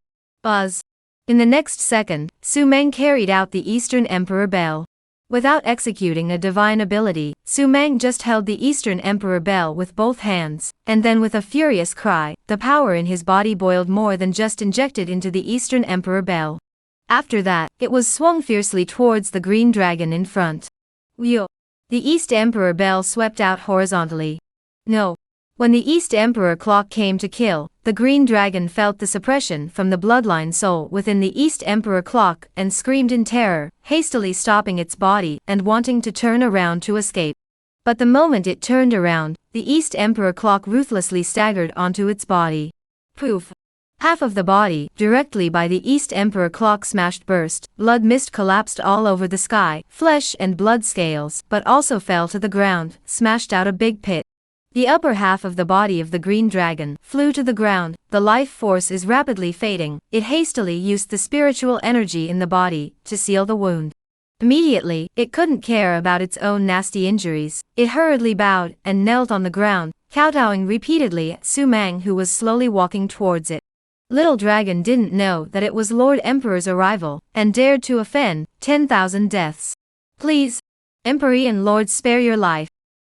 Buzz. In the next second, Su-mang carried out the Eastern Emperor Bell. Without executing a divine ability, Su-mang just held the Eastern Emperor Bell with both hands, and then with a furious cry, the power in his body boiled more than just injected into the Eastern Emperor Bell. After that, it was swung fiercely towards the green dragon in front. Whew! The East Emperor Bell swept out horizontally. No. When the East Emperor clock came to kill, the green dragon felt the suppression from the bloodline soul within the East Emperor clock and screamed in terror, hastily stopping its body and wanting to turn around to escape. But the moment it turned around, the East Emperor clock ruthlessly staggered onto its body. Poof! Half of the body, directly by the East Emperor clock smashed burst, blood mist collapsed all over the sky, flesh and blood scales, but also fell to the ground, smashed out a big pit. The upper half of the body of the green dragon flew to the ground. The life force is rapidly fading. It hastily used the spiritual energy in the body to seal the wound. Immediately, it couldn't care about its own nasty injuries. It hurriedly bowed and knelt on the ground, kowtowing repeatedly at Su-mang, who was slowly walking towards it. Little dragon didn't know that it was Lord Emperor's arrival, and dared to offend. 10,000 deaths. Please, Emperor and Lord, spare your life.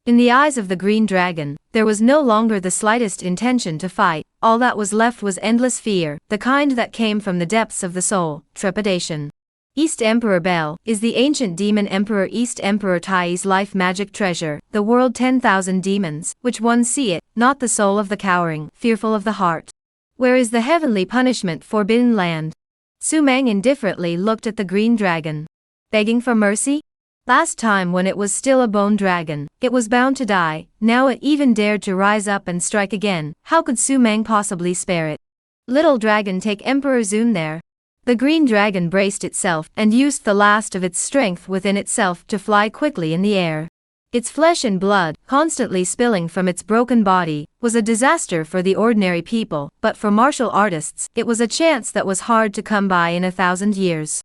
In the eyes of the green dragon, there was no longer the slightest intention to fight. All that was left was endless fear, the kind that came from the depths of the soul, trepidation. East Emperor Bell is the ancient demon emperor East Emperor Tai's life magic treasure, the world 10,000 demons, which one see it, not the soul of the cowering, fearful of the heart. Where is the heavenly punishment, forbidden land? Su-mang indifferently looked at the green dragon. Begging for mercy? Last time when it was still a bone dragon, it was bound to die. Now it even dared to rise up and strike again. How could Su-mang possibly spare it? Little dragon, take Emperor Zhou there. The green dragon braced itself and used the last of its strength within itself to fly quickly in the air. Its flesh and blood, constantly spilling from its broken body, was a disaster for the ordinary people, but for martial artists, it was a chance that was hard to come by in 1,000 years.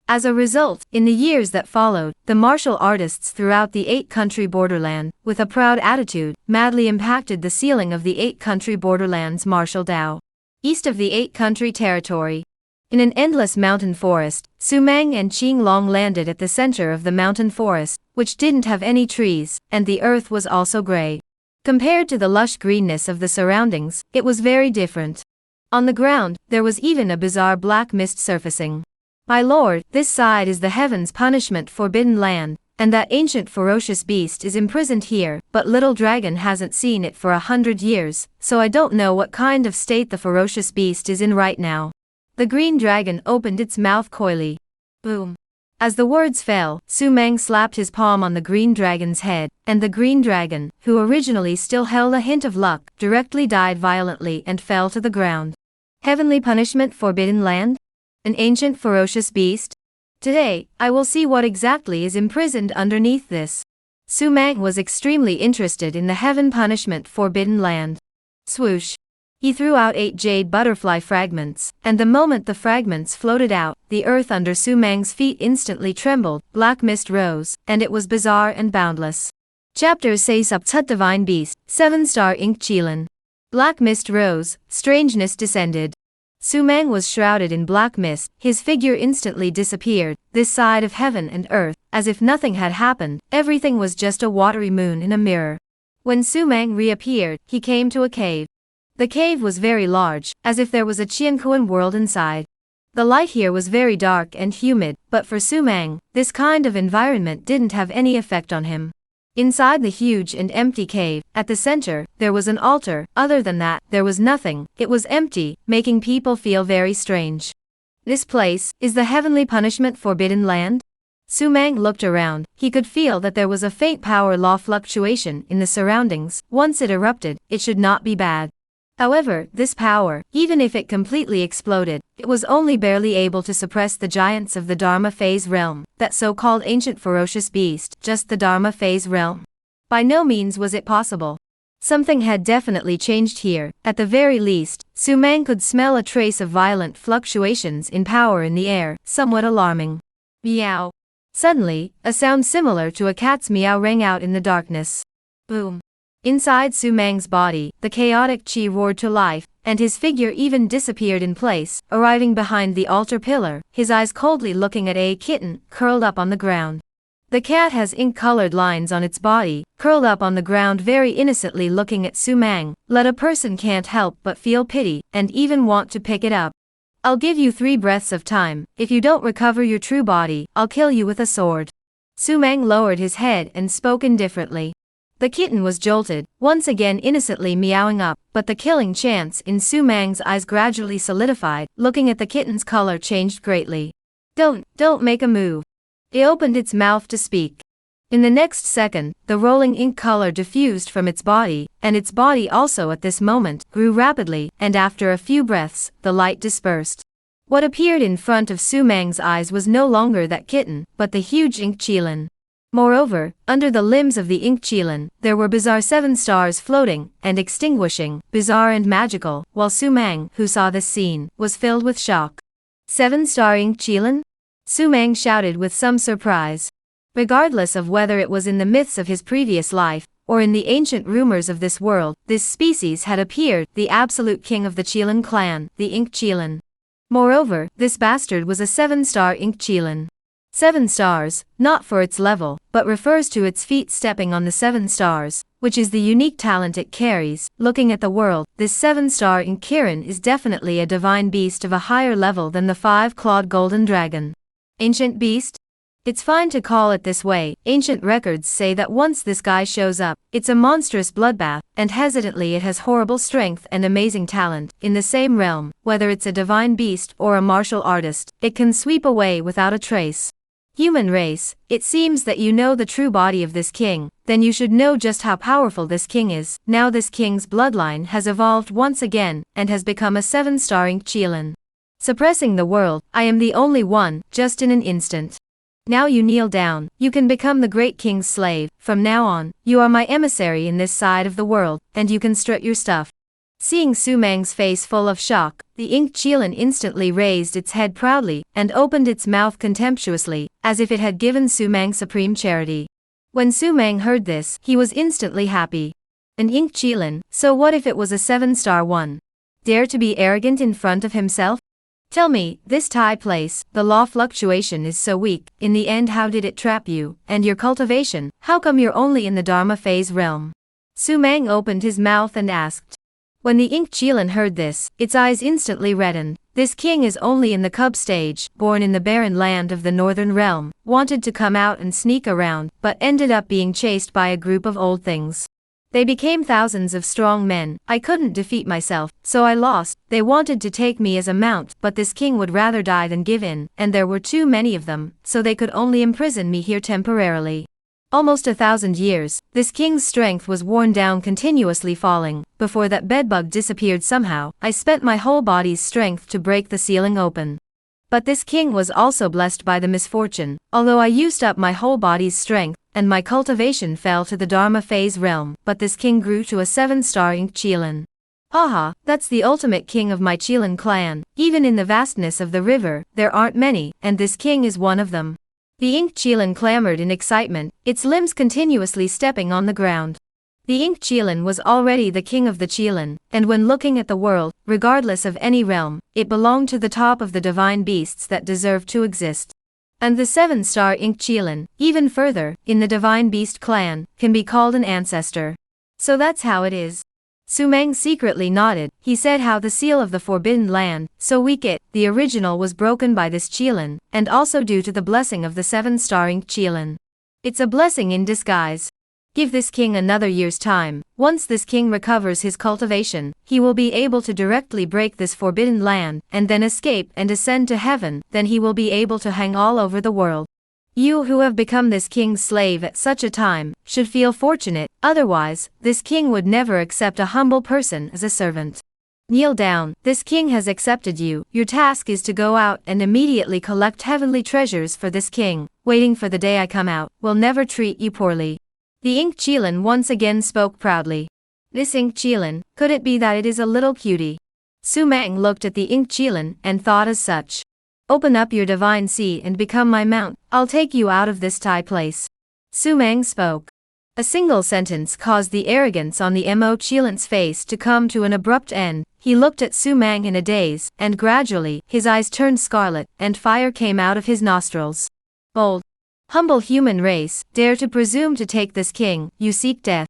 As a result, in the years that followed, the martial artists throughout the 8-country borderland, with a proud attitude, madly impacted the ceiling of the 8-country borderland's martial Dao. East of the 8-country territory, in an endless mountain forest, Su-mang and Qing-long landed at the center of the mountain forest, which didn't have any trees, and the earth was also gray. Compared to the lush greenness of the surroundings, it was very different. On the ground, there was even a bizarre black mist surfacing. My lord, this side is the heaven's punishment, forbidden land, and that ancient ferocious beast is imprisoned here, but little dragon hasn't seen it for 100 years, so I don't know what kind of state the ferocious beast is in right now. The green dragon opened its mouth coyly. Boom. As the words fell, Su-Mang slapped his palm on the green dragon's head, and the green dragon, who originally still held a hint of luck, directly died violently and fell to the ground. Heavenly punishment, forbidden land? An ancient ferocious beast? Today, I will see what exactly is imprisoned underneath this. Su-Mang was extremely interested in the heaven punishment forbidden land. Swoosh. He threw out 8 jade butterfly fragments, and the moment the fragments floated out, the earth under Su-Mang's feet instantly trembled, black mist rose, and it was bizarre and boundless. Chapter 6 Subtut Divine Beast, 7-star Ink Qilin. Black mist rose, strangeness descended. Su-Mang was shrouded in black mist, his figure instantly disappeared, this side of heaven and earth, as if nothing had happened, everything was just a watery moon in a mirror. When Su-Mang reappeared, he came to a cave. The cave was very large, as if there was a Qianquan world inside. The light here was very dark and humid, but for Su-Mang, this kind of environment didn't have any effect on him. Inside the huge and empty cave, at the center, there was an altar. Other than that, there was nothing. It was empty, making people feel very strange. This place, is the heavenly punishment forbidden land? Su-Mang looked around. He could feel that there was a faint power law fluctuation in the surroundings. Once it erupted, it should not be bad. However, this power, even if it completely exploded, it was only barely able to suppress the giants of the Dharma phase realm, that so-called ancient ferocious beast, just the Dharma phase realm. By no means was it possible. Something had definitely changed here. At the very least, Su-Mang could smell a trace of violent fluctuations in power in the air, somewhat alarming. Meow. Suddenly, a sound similar to a cat's meow rang out in the darkness. Boom. Inside Su-Mang's body, the chaotic chi roared to life, and his figure even disappeared in place, arriving behind the altar pillar, his eyes coldly looking at a kitten, curled up on the ground. The cat has ink-colored lines on its body, curled up on the ground very innocently looking at Su-Mang. Let a person can't help but feel pity, and even want to pick it up. I'll give you 3 breaths of time. If you don't recover your true body, I'll kill you with a sword. Su-Mang lowered his head and spoke indifferently. The kitten was jolted, once again innocently meowing up, but the killing chance in Su-Mang's eyes gradually solidified. Looking at the kitten's color changed greatly. Don't make a move. It opened its mouth to speak. In the next second, the rolling ink color diffused from its body, and its body also at this moment grew rapidly, and after a few breaths, the light dispersed. What appeared in front of Su-Mang's eyes was no longer that kitten, but the huge Ink Qilin. Moreover, under the limbs of the Ink Qilin, there were bizarre 7 stars floating and extinguishing, bizarre and magical, while Su-Mang, who saw this scene, was filled with shock. 7-star Ink Qilin? Su-Mang shouted with some surprise. Regardless of whether it was in the myths of his previous life, or in the ancient rumors of this world, this species had appeared, the absolute king of the Qilin clan, the Ink Qilin. Moreover, this bastard was a 7-star Ink Qilin. 7 stars, not for its level, but refers to its feet stepping on the 7 stars, which is the unique talent it carries. Looking at the world, this 7-star Ink Qilin is definitely a divine beast of a higher level than the 5-clawed golden dragon. Ancient beast? It's fine to call it this way. Ancient records say that once this guy shows up, it's a monstrous bloodbath, and hesitantly it has horrible strength and amazing talent. In the same realm, whether it's a divine beast or a martial artist, it can sweep away without a trace. Human race, it seems that you know the true body of this king, then you should know just how powerful this king is. Now this king's bloodline has evolved once again, and has become a 7-star Ink Qilin. Suppressing the world, I am the only one, just in an instant. Now you kneel down, you can become the great king's slave. From now on, you are my emissary in this side of the world, and you can strut your stuff. Seeing Su-Mang's face full of shock, the Ink Qilin instantly raised its head proudly, and opened its mouth contemptuously, as if it had given Su-Mang supreme charity. When Su-Mang heard this, he was instantly happy. An Ink Qilin, so what if it was a 7-star one? Dare to be arrogant in front of himself? Tell me, this Thai place, the law fluctuation is so weak, in the end how did it trap you, and your cultivation, how come you're only in the Dharma phase realm? Su-Mang opened his mouth and asked. When the Ink Qilin heard this, its eyes instantly reddened. This king is only in the cub stage, born in the barren land of the northern realm, wanted to come out and sneak around, but ended up being chased by a group of old things. They became thousands of strong men. I couldn't defeat myself, so I lost. They wanted to take me as a mount, but this king would rather die than give in, and there were too many of them, so they could only imprison me here temporarily. Almost 1,000 years, this king's strength was worn down, continuously falling. Before that bedbug disappeared somehow, I spent my whole body's strength to break the ceiling open. But this king was also blessed by the misfortune, although I used up my whole body's strength, and my cultivation fell to the Dharma phase realm, but this king grew to a 7-star Ink Chilan. Haha, that's the ultimate king of my Chilan clan. Even in the vastness of the river, there aren't many, and this king is one of them. The Ink Chilan clamored in excitement, its limbs continuously stepping on the ground. The Ink Chilan was already the king of the Chilan, and when looking at the world, regardless of any realm, it belonged to the top of the divine beasts that deserve to exist. And the 7-star Ink Chilan, even further, in the divine beast clan, can be called an ancestor. So that's how it is. Sumang secretly nodded. He said how the seal of the Forbidden Land, so weak the original was broken by this Chilan, and also due to the blessing of the 7-star Ink Chilan. It's a blessing in disguise. Give this king another year's time. Once this king recovers his cultivation, he will be able to directly break this forbidden land, and then escape and ascend to heaven. Then he will be able to hang all over the world. You who have become this king's slave at such a time, should feel fortunate, otherwise, this king would never accept a humble person as a servant. Kneel down, this king has accepted you. Your task is to go out and immediately collect heavenly treasures for this king. Waiting for the day I come out, will never treat you poorly. The Ink Chilan once again spoke proudly. This Ink Chilan, could it be that it is a little cutie? Sumang looked at the Ink Chilan and thought as such. Open up your divine sea and become my mount, I'll take you out of this Thai place. Sumang spoke. A single sentence caused the arrogance on the Mo Chilan's face to come to an abrupt end. He looked at Sumang in a daze, and gradually, his eyes turned scarlet, and fire came out of his nostrils. Bold, humble human race, dare to presume to take this king, you seek death.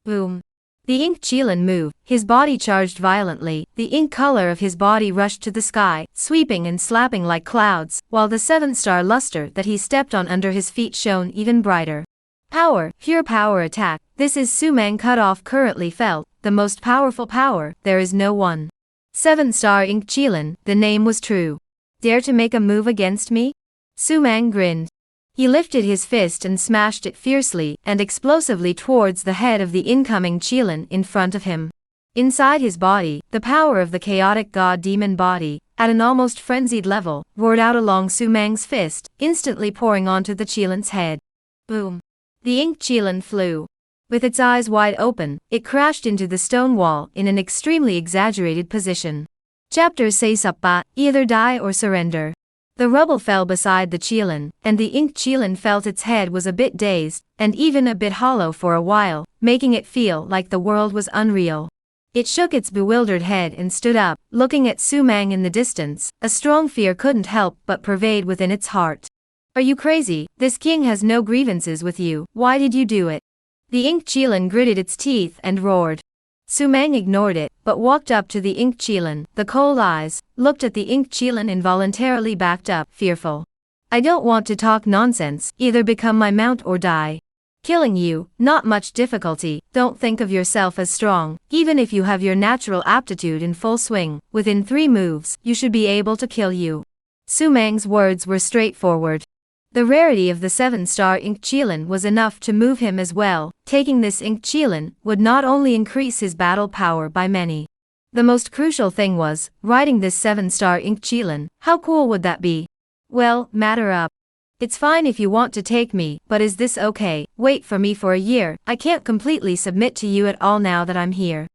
Boom. The Ink Chilan moved, his body charged violently, the ink color of his body rushed to the sky, sweeping and slapping like clouds, while the 7-star luster that he stepped on under his feet shone even brighter. Power, pure power attack, this is Sumang cut off currently felt, the most powerful power, there is no one. 7-star Ink Chilan, the name was true. Dare to make a move against me? Sumang grinned. He lifted his fist and smashed it fiercely and explosively towards the head of the incoming Chilan in front of him. Inside his body, the power of the chaotic god-demon body, at an almost frenzied level, roared out along Sumang's fist, instantly pouring onto the Chilan's head. Boom. The Ink Chilan flew. With its eyes wide open, it crashed into the stone wall in an extremely exaggerated position. Chapter 6, either die or surrender. The rubble fell beside the Chilan, and the Ink Chilan felt its head was a bit dazed, and even a bit hollow for a while, making it feel like the world was unreal. It shook its bewildered head and stood up, looking at Sumang in the distance. A strong fear couldn't help but pervade within its heart. Are you crazy? This king has no grievances with you, why did you do it? The Ink Chilan gritted its teeth and roared. Sumang ignored it, but walked up to the Ink Chilan, the cold eyes, looked at the Ink Chilan involuntarily backed up, fearful. I don't want to talk nonsense, either become my mount or die. Killing you, not much difficulty, don't think of yourself as strong, even if you have your natural aptitude in full swing, within 3 moves, you should be able to kill you. Sumang's words were straightforward. The rarity of the 7-star Ink Chilan was enough to move him as well. Taking this Ink Chilan would not only increase his battle power by many. The most crucial thing was, riding this 7-star Ink Chilan. How cool would that be? Well, matter up. It's fine if you want to take me, but is this okay? Wait for me for a year, I can't completely submit to you at all now that I'm here.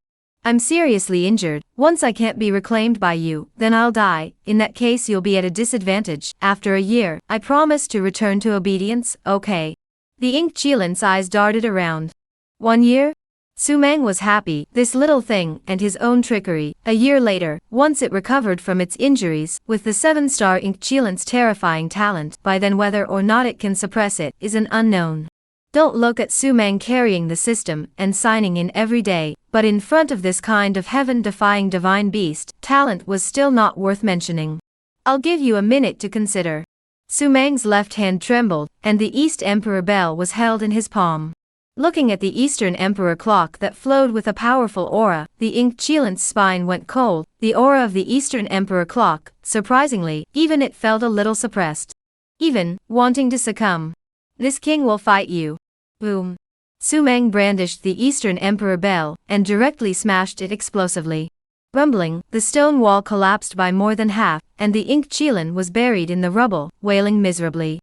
I'm seriously injured. Once I can't be reclaimed by you, then I'll die. In that case you'll be at a disadvantage. After a year, I promise to return to obedience, okay? The Ink Chilan's eyes darted around. 1 year? Sumang was happy, this little thing, and his own trickery. A year later, once it recovered from its injuries, with the 7-star Ink Chilan's terrifying talent, by then whether or not it can suppress it, is an unknown. Don't look at Su Mang carrying the system and signing in every day, but in front of this kind of heaven-defying divine beast, talent was still not worth mentioning. I'll give you a minute to consider. Su Mang's left hand trembled, and the East Emperor bell was held in his palm. Looking at the Eastern Emperor clock that flowed with a powerful aura, the Ink Chilant's spine went cold. The aura of the Eastern Emperor clock, surprisingly, even it felt a little suppressed. Even, wanting to succumb. This king will fight you. Boom. Su Mang brandished the Eastern Emperor bell, and directly smashed it explosively. Rumbling, the stone wall collapsed by more than half, and the Ink Chilan was buried in the rubble, wailing miserably.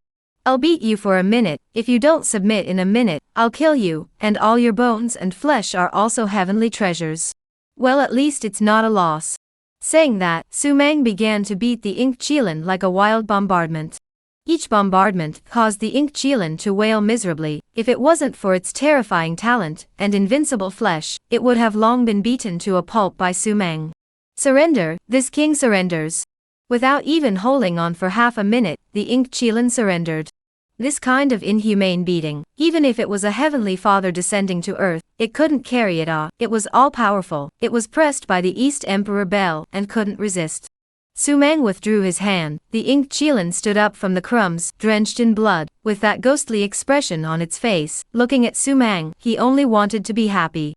I'll beat you for a minute. If you don't submit in a minute, I'll kill you, and all your bones and flesh are also heavenly treasures. Well, at least it's not a loss. Saying that, Su Mang began to beat the Ink Chilan like a wild bombardment. Each bombardment caused the Ink Chilan to wail miserably. If it wasn't for its terrifying talent and invincible flesh, it would have long been beaten to a pulp by Su Mang. Surrender, this king surrenders. Without even holding on for half a minute, the Ink Chilan surrendered. This kind of inhumane beating, even if it was a heavenly father descending to earth, it couldn't carry it all. It was all-powerful. It was pressed by the East Emperor bell and couldn't resist. Su Mang withdrew his hand. The Ink Chilan stood up from the crumbs, drenched in blood, with that ghostly expression on its face. Looking at Su Mang, he only wanted to be happy.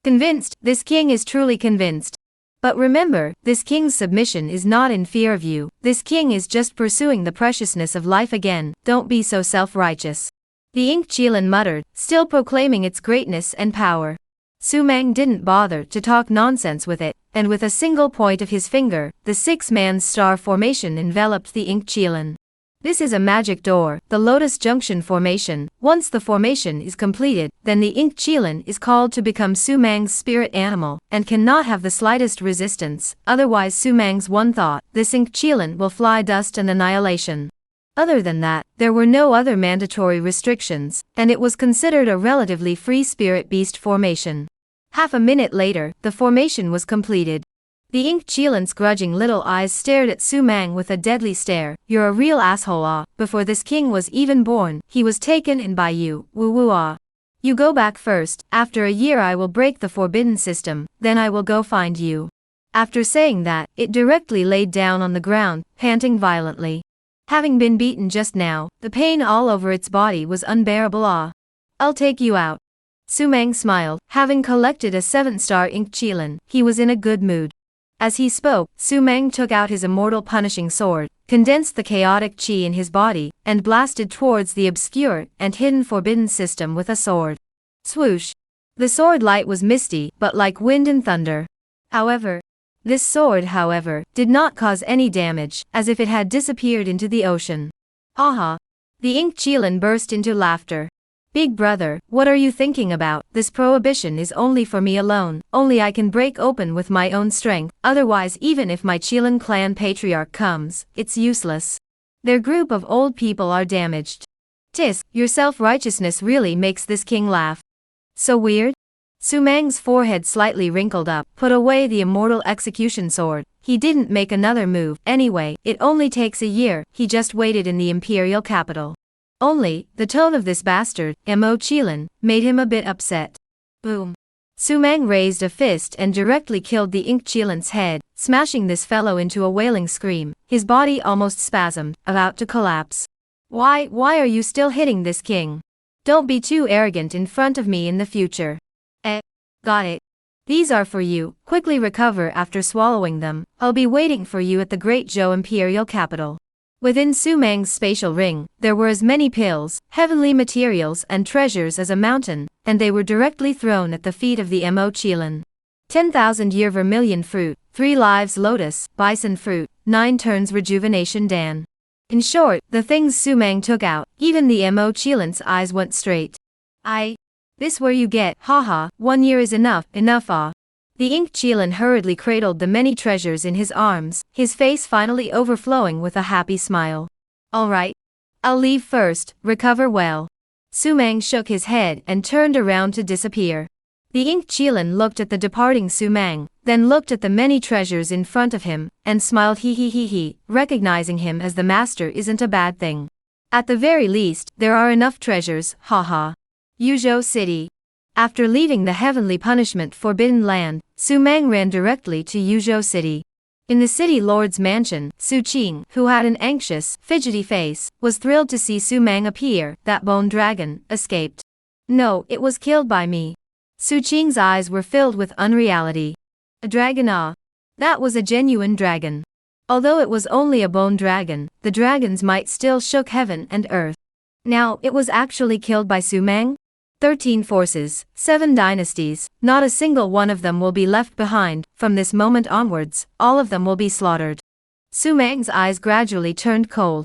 Convinced, this king is truly convinced. But remember, this king's submission is not in fear of you. This king is just pursuing the preciousness of life again. Don't be so self-righteous. The Ink Chilan muttered, still proclaiming its greatness and power. Su Mang didn't bother to talk nonsense with it, and with a single point of his finger, the six-man star formation enveloped the Ink Chilan. This is a magic door, the Lotus Junction formation. Once the formation is completed, then the Ink Chilan is called to become Su Mang's spirit animal, and cannot have the slightest resistance. Otherwise, Su Mang's one thought, this Ink Chilan will fly dust and annihilation. Other than that, there were no other mandatory restrictions, and it was considered a relatively free spirit beast formation. Half a minute later, the formation was completed. The Ink Chilan's grudging little eyes stared at Su Mang with a deadly stare. You're a real asshole, ah. Before this king was even born, he was taken in by you, woo woo ah. You go back first. After a year I will break the forbidden system, then I will go find you. After saying that, it directly laid down on the ground, panting violently. Having been beaten just now, the pain all over its body was unbearable ah. I'll take you out. Su Mang smiled. Having collected a 7-star Ink Chilan, he was in a good mood. As he spoke, Su Mang took out his immortal punishing sword, condensed the chaotic chi in his body, and blasted towards the obscure and hidden forbidden system with a sword. Swoosh! The sword light was misty, but like wind and thunder. This sword, did not cause any damage, as if it had disappeared into the ocean. Aha! The Ink Chilan burst into laughter. Big brother, what are you thinking about? This prohibition is only for me alone. Only I can break open with my own strength. Otherwise, even if my Chilan clan patriarch comes, it's useless. Their group of old people are damaged. Tisk, your self-righteousness really makes this king laugh. So weird? Su Mang's forehead slightly wrinkled up. Put away the immortal execution sword. He didn't make another move. Anyway, it only takes a year. He just waited in the imperial capital. Only, the tone of this bastard, Mo Chilan, made him a bit upset. Boom. Su Mang raised a fist and directly killed the Ink Chilan's head, smashing this fellow into a wailing scream. His body almost spasmed, about to collapse. Why are you still hitting this king? Don't be too arrogant in front of me in the future. Got it. These are for you. Quickly recover after swallowing them. I'll be waiting for you at the great Zhou imperial capital. Within Su Mang's spatial ring, there were as many pills, heavenly materials and treasures as a mountain, and they were directly thrown at the feet of the Mo Chilan. 10,000-year vermilion fruit, 3 lives lotus, bison fruit, 9 turns rejuvenation dan. In short, the things Su Mang took out, even the Mo Chilan's eyes went straight. This where you get, haha, 1 year is enough ah. The Ink Chilan hurriedly cradled the many treasures in his arms, his face finally overflowing with a happy smile. Alright. I'll leave first, recover well. Su Mang shook his head and turned around to disappear. The Ink Chilan looked at the departing Su Mang, then looked at the many treasures in front of him, and smiled he, recognizing him as the master isn't a bad thing. At the very least, there are enough treasures, haha. Yuzhou City. After leaving the heavenly punishment forbidden land, Su Meng ran directly to Yuzhou City. In the city lord's mansion, Su Qing, who had an anxious, fidgety face, was thrilled to see Su Meng appear. That bone dragon escaped. No, it was killed by me. Su Qing's eyes were filled with unreality. A dragon, ah. That was a genuine dragon. Although it was only a bone dragon, the dragon's might still shook heaven and earth. Now, it was actually killed by Su Meng? 13 forces, 7 dynasties, not a single one of them will be left behind. From this moment onwards, all of them will be slaughtered. Su Meng's eyes gradually turned cold.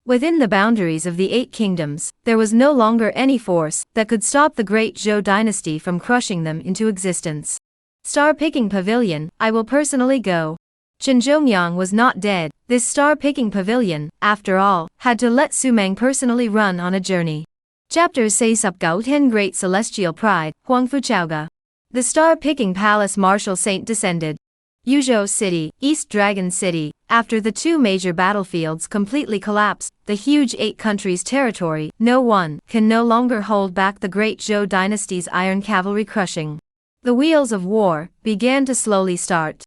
Within the boundaries of the 8 kingdoms, there was no longer any force that could stop the great Zhou dynasty from crushing them into existence. Star-picking pavilion, I will personally go. Chen Zhongyang was not dead. This star-picking pavilion, after all, had to let Su Meng personally run on a journey. Chapters say Sup Gao 10 Great Celestial Pride, Huangfu Chaoga. The star-picking palace Martial Saint descended. Yuzhou City, East Dragon City. After the 2 major battlefields completely collapsed, the huge 8 countries' territory, no one can no longer hold back the great Zhou dynasty's iron cavalry crushing. The wheels of war began to slowly start.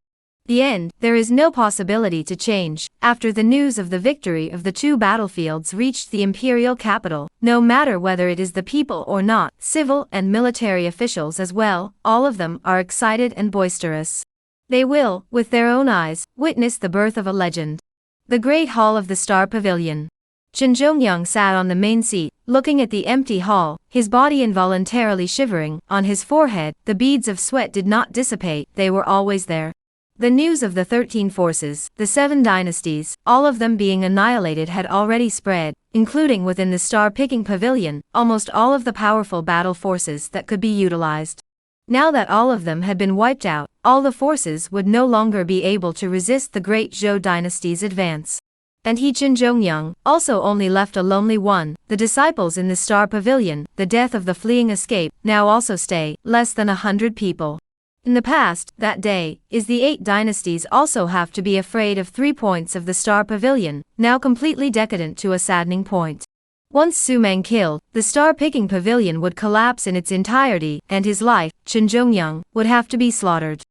The end, there is no possibility to change. After the news of the victory of the 2 battlefields reached the imperial capital, no matter whether it is the people or not, civil and military officials as well, all of them are excited and boisterous. They will, with their own eyes, witness the birth of a legend. The Great Hall of the Star Pavilion. Chen Zhongyang sat on the main seat, looking at the empty hall, his body involuntarily shivering. On his forehead, the beads of sweat did not dissipate, they were always there. The news of the 13 forces, the 7 dynasties, all of them being annihilated had already spread, including within the star-picking pavilion, almost all of the powerful battle forces that could be utilized. Now that all of them had been wiped out, all the forces would no longer be able to resist the great Zhou dynasty's advance. And he Chen Zhongyang, also only left a lonely one, the disciples in the star pavilion, the death of the fleeing escape, now also stay, less than 100 people. In the past, that day, is the 8 dynasties also have to be afraid of 3 points of the Star Pavilion, now completely decadent to a saddening point. Once Su Meng killed, the star-picking pavilion would collapse in its entirety, and his life, Chen Zhongyang, would have to be slaughtered.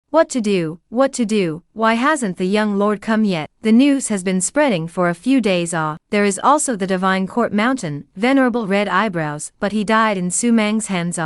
What to do, what to do, why hasn't the young lord come yet? The news has been spreading for a few days. There is also the Divine Court Mountain, Venerable Red Eyebrows, but he died in Su Meng's hands.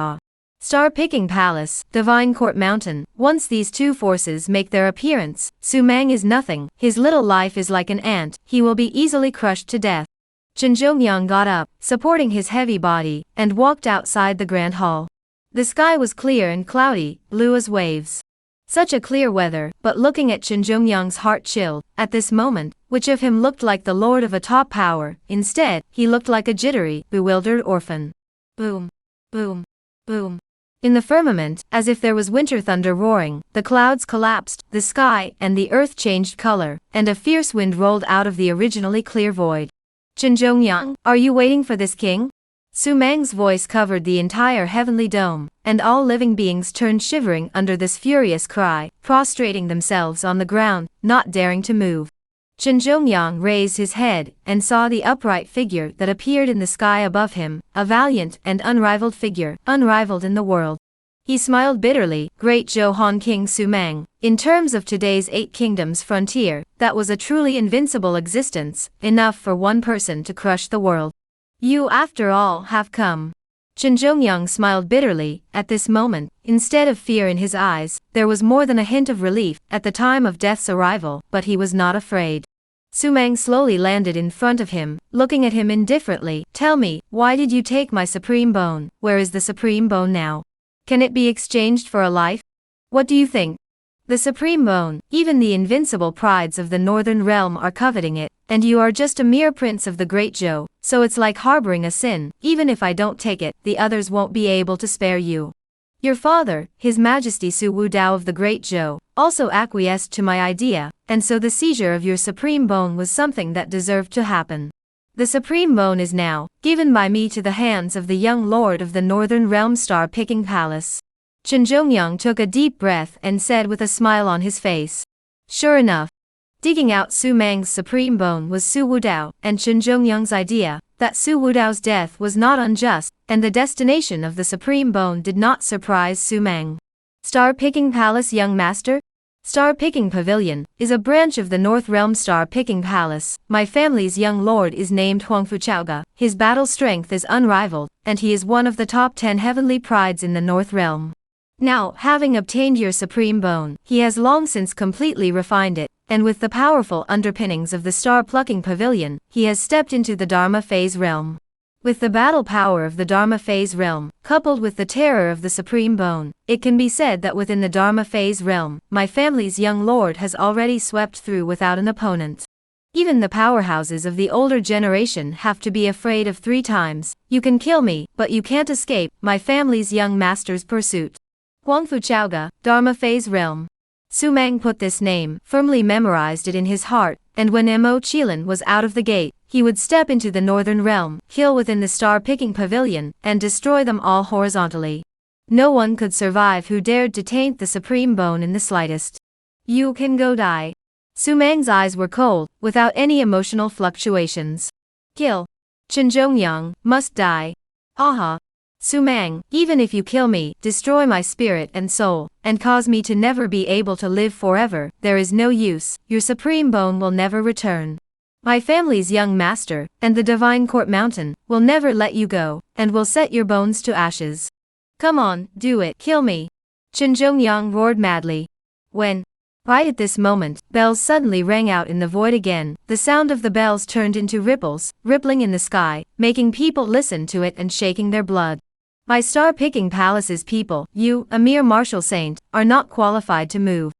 Star-picking palace, Divine Court Mountain. Once these 2 forces make their appearance, Su Meng is nothing, his little life is like an ant, he will be easily crushed to death. Chen Zhongyang got up, supporting his heavy body, and walked outside the grand hall. The sky was clear and cloudy, blue as waves. Such a clear weather, but looking at Chen Zhongyang's heart chilled. At this moment, which of him looked like the lord of a top power? Instead, he looked like a jittery, bewildered orphan. Boom. Boom. Boom. In the firmament, as if there was winter thunder roaring, the clouds collapsed, the sky and the earth changed color, and a fierce wind rolled out of the originally clear void. Chen Zhongyang, are you waiting for this king? Su Meng's voice covered the entire heavenly dome, and all living beings turned shivering under this furious cry, prostrating themselves on the ground, not daring to move. Chen Zhongyang raised his head, and saw the upright figure that appeared in the sky above him, a valiant and unrivaled figure, unrivaled in the world. He smiled bitterly. Great Zhou Han King Su Meng, in terms of today's 8 kingdoms frontier, that was a truly invincible existence, enough for one person to crush the world. You after all have come. Chen Zhongyang smiled bitterly. At this moment, instead of fear in his eyes, there was more than a hint of relief at the time of death's arrival, but he was not afraid. Su Meng slowly landed in front of him, looking at him indifferently. Tell me, why did you take my supreme bone? Where is the supreme bone now? Can it be exchanged for a life? What do you think? The supreme bone, even the invincible prides of the northern realm are coveting it, and you are just a mere prince of the great Zhou, so it's like harboring a sin. Even if I don't take it, the others won't be able to spare you. Your father, His Majesty Su Wudao of the Great Zhou, also acquiesced to my idea, and so the seizure of your supreme bone was something that deserved to happen. The supreme bone is now given by me to the hands of the young lord of the northern realm star-picking palace. Chen Zhongyang took a deep breath and said with a smile on his face. Sure enough, digging out Su Meng's supreme bone was Su Wudao, and Chen Zhongyang's idea, that Su Wudao's death was not unjust, and the destination of the Supreme Bone did not surprise Su Meng. Star-Picking Palace Young Master? Star-Picking Pavilion is a branch of the North Realm Star-Picking Palace. My family's young lord is named Huangfu Chaoga. His battle strength is unrivaled, and he is one of the top 10 heavenly prides in the North Realm. Now, having obtained your Supreme Bone, he has long since completely refined it, and with the powerful underpinnings of the Star-Plucking Pavilion, he has stepped into the Dharma Phase realm. With the battle power of the Dharma Phase realm, coupled with the terror of the Supreme Bone, it can be said that within the Dharma Phase realm, my family's young lord has already swept through without an opponent. Even the powerhouses of the older generation have to be afraid of 3 times. You can kill me, but you can't escape my family's young master's pursuit. Huangfu Chaoga, Dharma Phase realm. Su Meng put this name, firmly memorized it in his heart, and when Mo Qilin was out of the gate, he would step into the northern realm, kill within the star-picking pavilion, and destroy them all horizontally. No one could survive who dared to taint the Supreme Bone in the slightest. You can go die. Su Meng's eyes were cold, without any emotional fluctuations. Kill. Chen Zhongyang must die. Aha. Su Meng, even if you kill me, destroy my spirit and soul, and cause me to never be able to live forever, there is no use, your Supreme Bone will never return. My family's young master, and the Divine Court Mountain, will never let you go, and will set your bones to ashes. Come on, do it, kill me. Chen Zhongyang roared madly. When, right at this moment, bells suddenly rang out in the void again. The sound of the bells turned into ripples, rippling in the sky, making people listen to it and shaking their blood. My star-picking palace's people, you, a mere martial saint, are not qualified to move.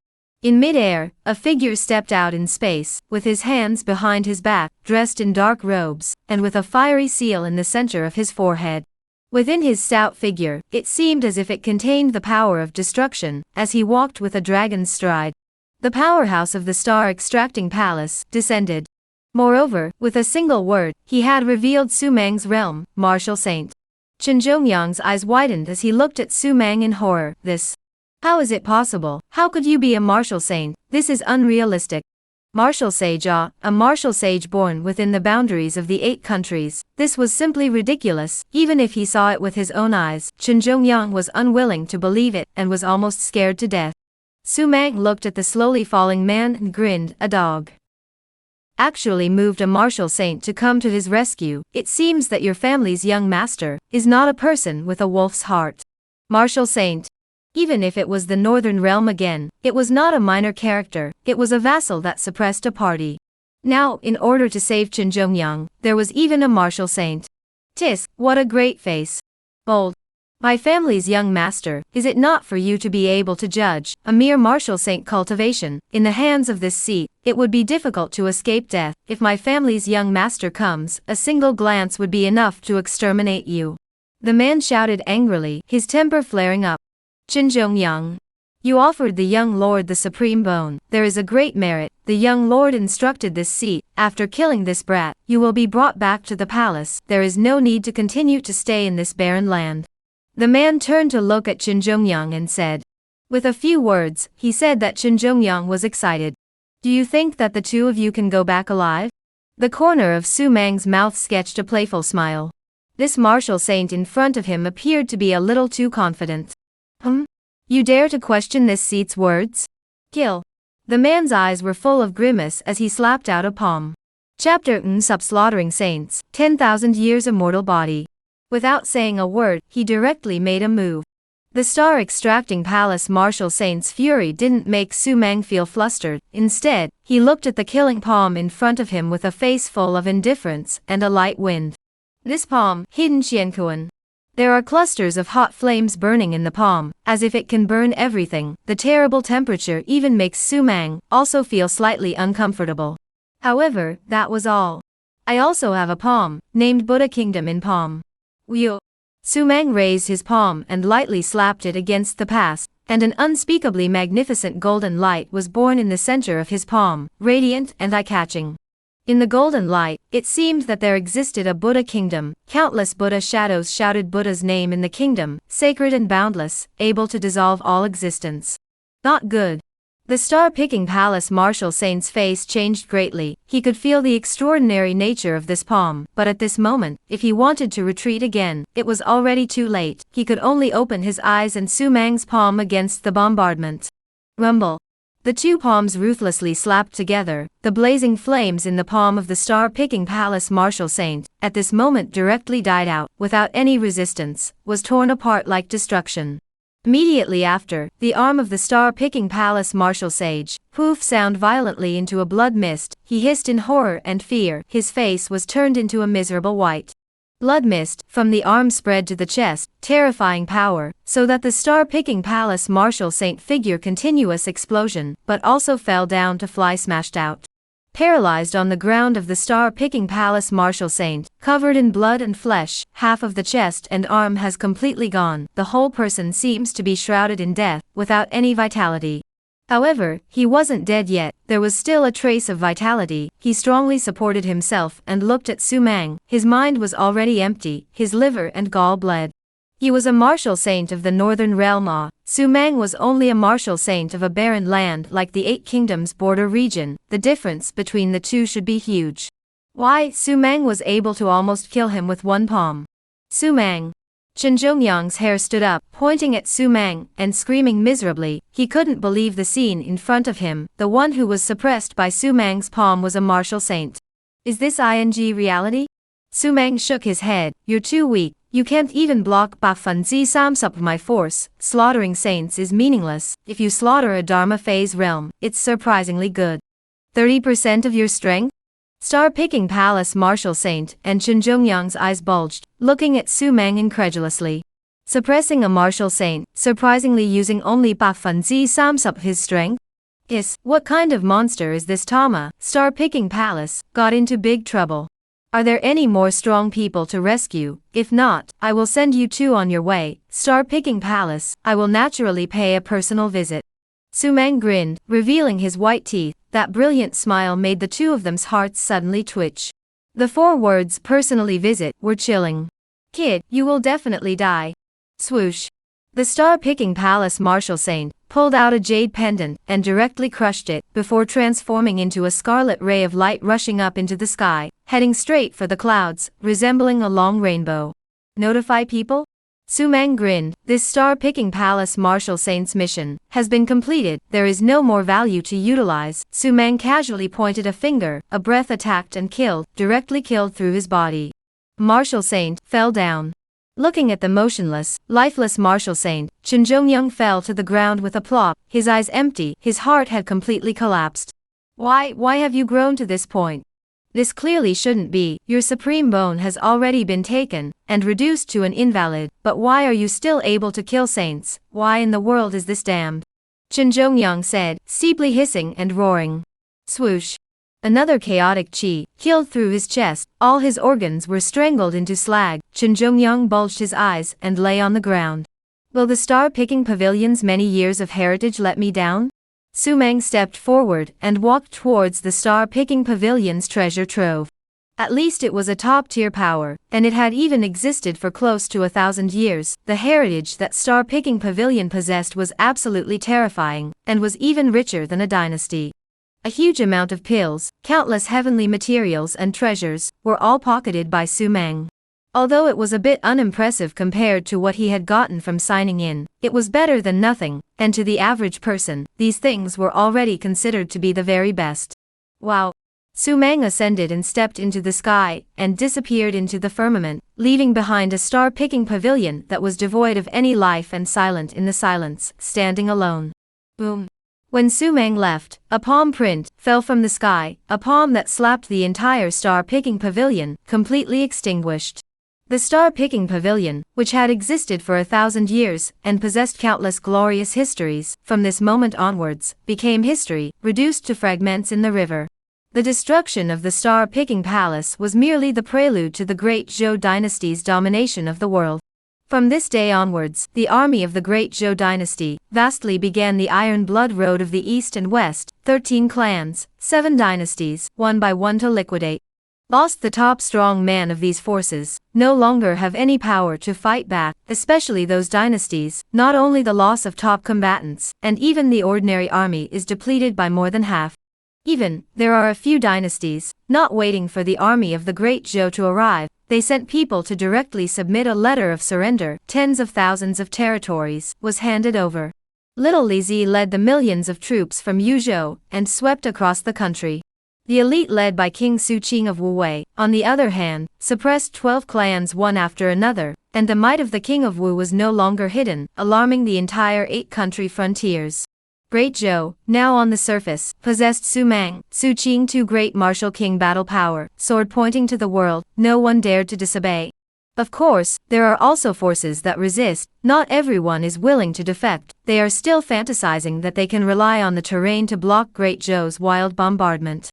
In mid-air, a figure stepped out in space, with his hands behind his back, dressed in dark robes, and with a fiery seal in the center of his forehead. Within his stout figure, it seemed as if it contained the power of destruction, as he walked with a dragon's stride. The powerhouse of the Star-Extracting Palace descended. Moreover, with a single word, he had revealed Su Meng's realm, martial saint. Chen Zhongyang's eyes widened as he looked at Su Meng in horror. This. How is it possible? How could you be a martial saint? This is unrealistic. Martial sage, a martial sage born within the boundaries of the 8 countries. This was simply ridiculous, even if he saw it with his own eyes. Chen Zhongyang was unwilling to believe it and was almost scared to death. Su Meng looked at the slowly falling man and grinned. A dog actually moved a martial saint to come to his rescue. It seems that your family's young master is not a person with a wolf's heart. Martial saint. Even if it was the Northern Realm again, it was not a minor character, it was a vassal that suppressed a party. Now, in order to save Chen Zhongyang, there was even a martial saint. Tisk, what a great face. Bold. My family's young master, is it not for you to be able to judge a mere martial saint cultivation? In the hands of this seat, it would be difficult to escape death. If my family's young master comes, a single glance would be enough to exterminate you. The man shouted angrily, his temper flaring up. Chen Zhongyang. You offered the young lord the Supreme Bone. There is a great merit. The young lord instructed this seat. After killing this brat, you will be brought back to the palace. There is no need to continue to stay in this barren land. The man turned to look at Chen Zhongyang and said. With a few words, he said that Chen Zhongyang was excited. Do you think that the 2 of you can go back alive? The corner of Su Meng's mouth sketched a playful smile. This martial saint in front of him appeared to be a little too confident. You dare to question this seat's words? Kill. The man's eyes were full of grimace as he slapped out a palm. Chapter Sub Slaughtering Saints, 10,000 Years Immortal Body. Without saying a word, he directly made a move. The Star-Extracting Palace martial saint's fury didn't make Su Meng feel flustered. Instead, he looked at the killing palm in front of him with a face full of indifference and a light wind. This palm, hidden Qiankuan. There are clusters of hot flames burning in the palm, as if it can burn everything. The terrible temperature even makes Su Meng also feel slightly uncomfortable. However, that was all. I also have a palm, named Buddha Kingdom in palm. Wheel. Su Meng raised his palm and lightly slapped it against the past, and an unspeakably magnificent golden light was born in the center of his palm, radiant and eye-catching. In the golden light, it seemed that there existed a Buddha kingdom. Countless Buddha shadows shouted Buddha's name in the kingdom, sacred and boundless, able to dissolve all existence. Not good. The star-picking palace martial saint's face changed greatly. He could feel the extraordinary nature of this palm, but at this moment, if he wanted to retreat again, it was already too late. He could only open his eyes and Su Mang's palm against the bombardment. Rumble. The two palms ruthlessly slapped together. The blazing flames in the palm of the star-picking palace martial saint, at this moment directly died out, without any resistance, was torn apart like destruction. Immediately after, the arm of the star-picking palace martial sage, poof, sound violently into a blood mist. He hissed in horror and fear. His face was turned into a miserable white. Blood mist from the arm spread to the chest, terrifying power, so that the star-picking palace martial saint figure continuous explosion, but also fell down to fly smashed out. Paralyzed on the ground of the star-picking palace martial saint, covered in blood and flesh, half of the chest and arm has completely gone. The whole person seems to be shrouded in death, without any vitality. However, he wasn't dead yet. There was still a trace of vitality. He strongly supported himself and looked at Su Mang. His mind was already empty, his liver and gall bled. He was a martial saint of the northern realm. Su Mang was only a martial saint of a barren land like the Eight Kingdoms border region. The difference between the two should be huge. Why, Su Mang was able to almost kill him with one palm. Su Mang. Chen Zhongyang's hair stood up, pointing at Su Mang, and screaming miserably. He couldn't believe the scene in front of him. The one who was suppressed by Su Mang's palm was a martial saint. Is this reality? Su Mang shook his head. You're too weak. You can't even block Bafunzi Samsup my force. Slaughtering saints is meaningless. If you slaughter a Dharma phase realm, it's surprisingly good. 30% of your strength? Star-picking palace martial saint and Chen Zhongyang's eyes bulged, looking at Su Mang incredulously. Suppressing a martial saint, surprisingly using only Bafunzi Samsup his strength? What kind of monster is this Tama? Star-picking palace, got into big trouble. Are there any more strong people to rescue? If not, I will send you two on your way. Star-picking palace, I will naturally pay a personal visit. Su Mang grinned, revealing his white teeth. That brilliant smile made the two of them's hearts suddenly twitch. The 4 words personally visit were chilling. Kid, you will definitely die. Swoosh. The star-picking palace martial saint pulled out a jade pendant and directly crushed it before transforming into a scarlet ray of light rushing up into the sky, heading straight for the clouds, resembling a long rainbow. Notify people? Su Mang grinned. This star-picking palace martial saint's mission has been completed. There is no more value to utilize. Su Mang casually pointed a finger. A breath attacked and directly killed through his body. Martial saint fell down. Looking at the motionless, lifeless martial saint, Chen Zhongyang fell to the ground with a plop, his eyes empty. His heart had completely collapsed. Why have you grown to this point? This clearly shouldn't be. Your supreme bone has already been taken and reduced to an invalid, but why are you still able to kill saints? Why in the world is this damned? Chen Zhongyang said, steeply hissing and roaring. Swoosh. Another chaotic chi killed through his chest. All his organs were strangled into slag. Chen Zhongyang bulged his eyes and lay on the ground. Will the star-picking pavilion's many years of heritage let me down? Su Mang stepped forward and walked towards the star-picking pavilion's treasure trove. At least it was a top-tier power, and it had even existed for close to 1,000 years. The heritage that star-picking pavilion possessed was absolutely terrifying, and was even richer than a dynasty. A huge amount of pills, countless heavenly materials and treasures, were all pocketed by Su Mang. Although it was a bit unimpressive compared to what he had gotten from signing in, it was better than nothing, and to the average person, these things were already considered to be the very best. Wow! Su Mang ascended and stepped into the sky, and disappeared into the firmament, leaving behind a star-picking pavilion that was devoid of any life and silent in the silence, standing alone. Boom! When Su Mang left, a palm print fell from the sky, a palm that slapped the entire star-picking pavilion, completely extinguished. The star-picking pavilion, which had existed for 1,000 years, and possessed countless glorious histories, from this moment onwards, became history, reduced to fragments in the river. The destruction of the star-picking palace was merely the prelude to the great Zhou dynasty's domination of the world. From this day onwards, the army of the great Zhou dynasty vastly began the Iron Blood Road of the East and West, 13 clans, 7 dynasties, one by one to liquidate. lost the top strong man of these forces, no longer have any power to fight back, especially those dynasties. Not only the loss of top combatants, and even the ordinary army is depleted by more than half. Even, there are a few dynasties, not waiting for the army of the great Zhou to arrive, they sent people to directly submit a letter of surrender. Tens of thousands of territories was handed over. Little Li Zi led the millions of troops from Yuzhou and swept across the country. The elite led by King Su Qing of Wu Wei, on the other hand, suppressed 12 clans one after another, and the might of the King of Wu was no longer hidden, alarming the entire 8-country frontiers. Great Zhou, now on the surface, possessed Su Mang, Su Qing, two great martial king battle power, sword pointing to the world, no one dared to disobey. Of course, there are also forces that resist, not everyone is willing to defect, they are still fantasizing that they can rely on the terrain to block Great Zhou's wild bombardment.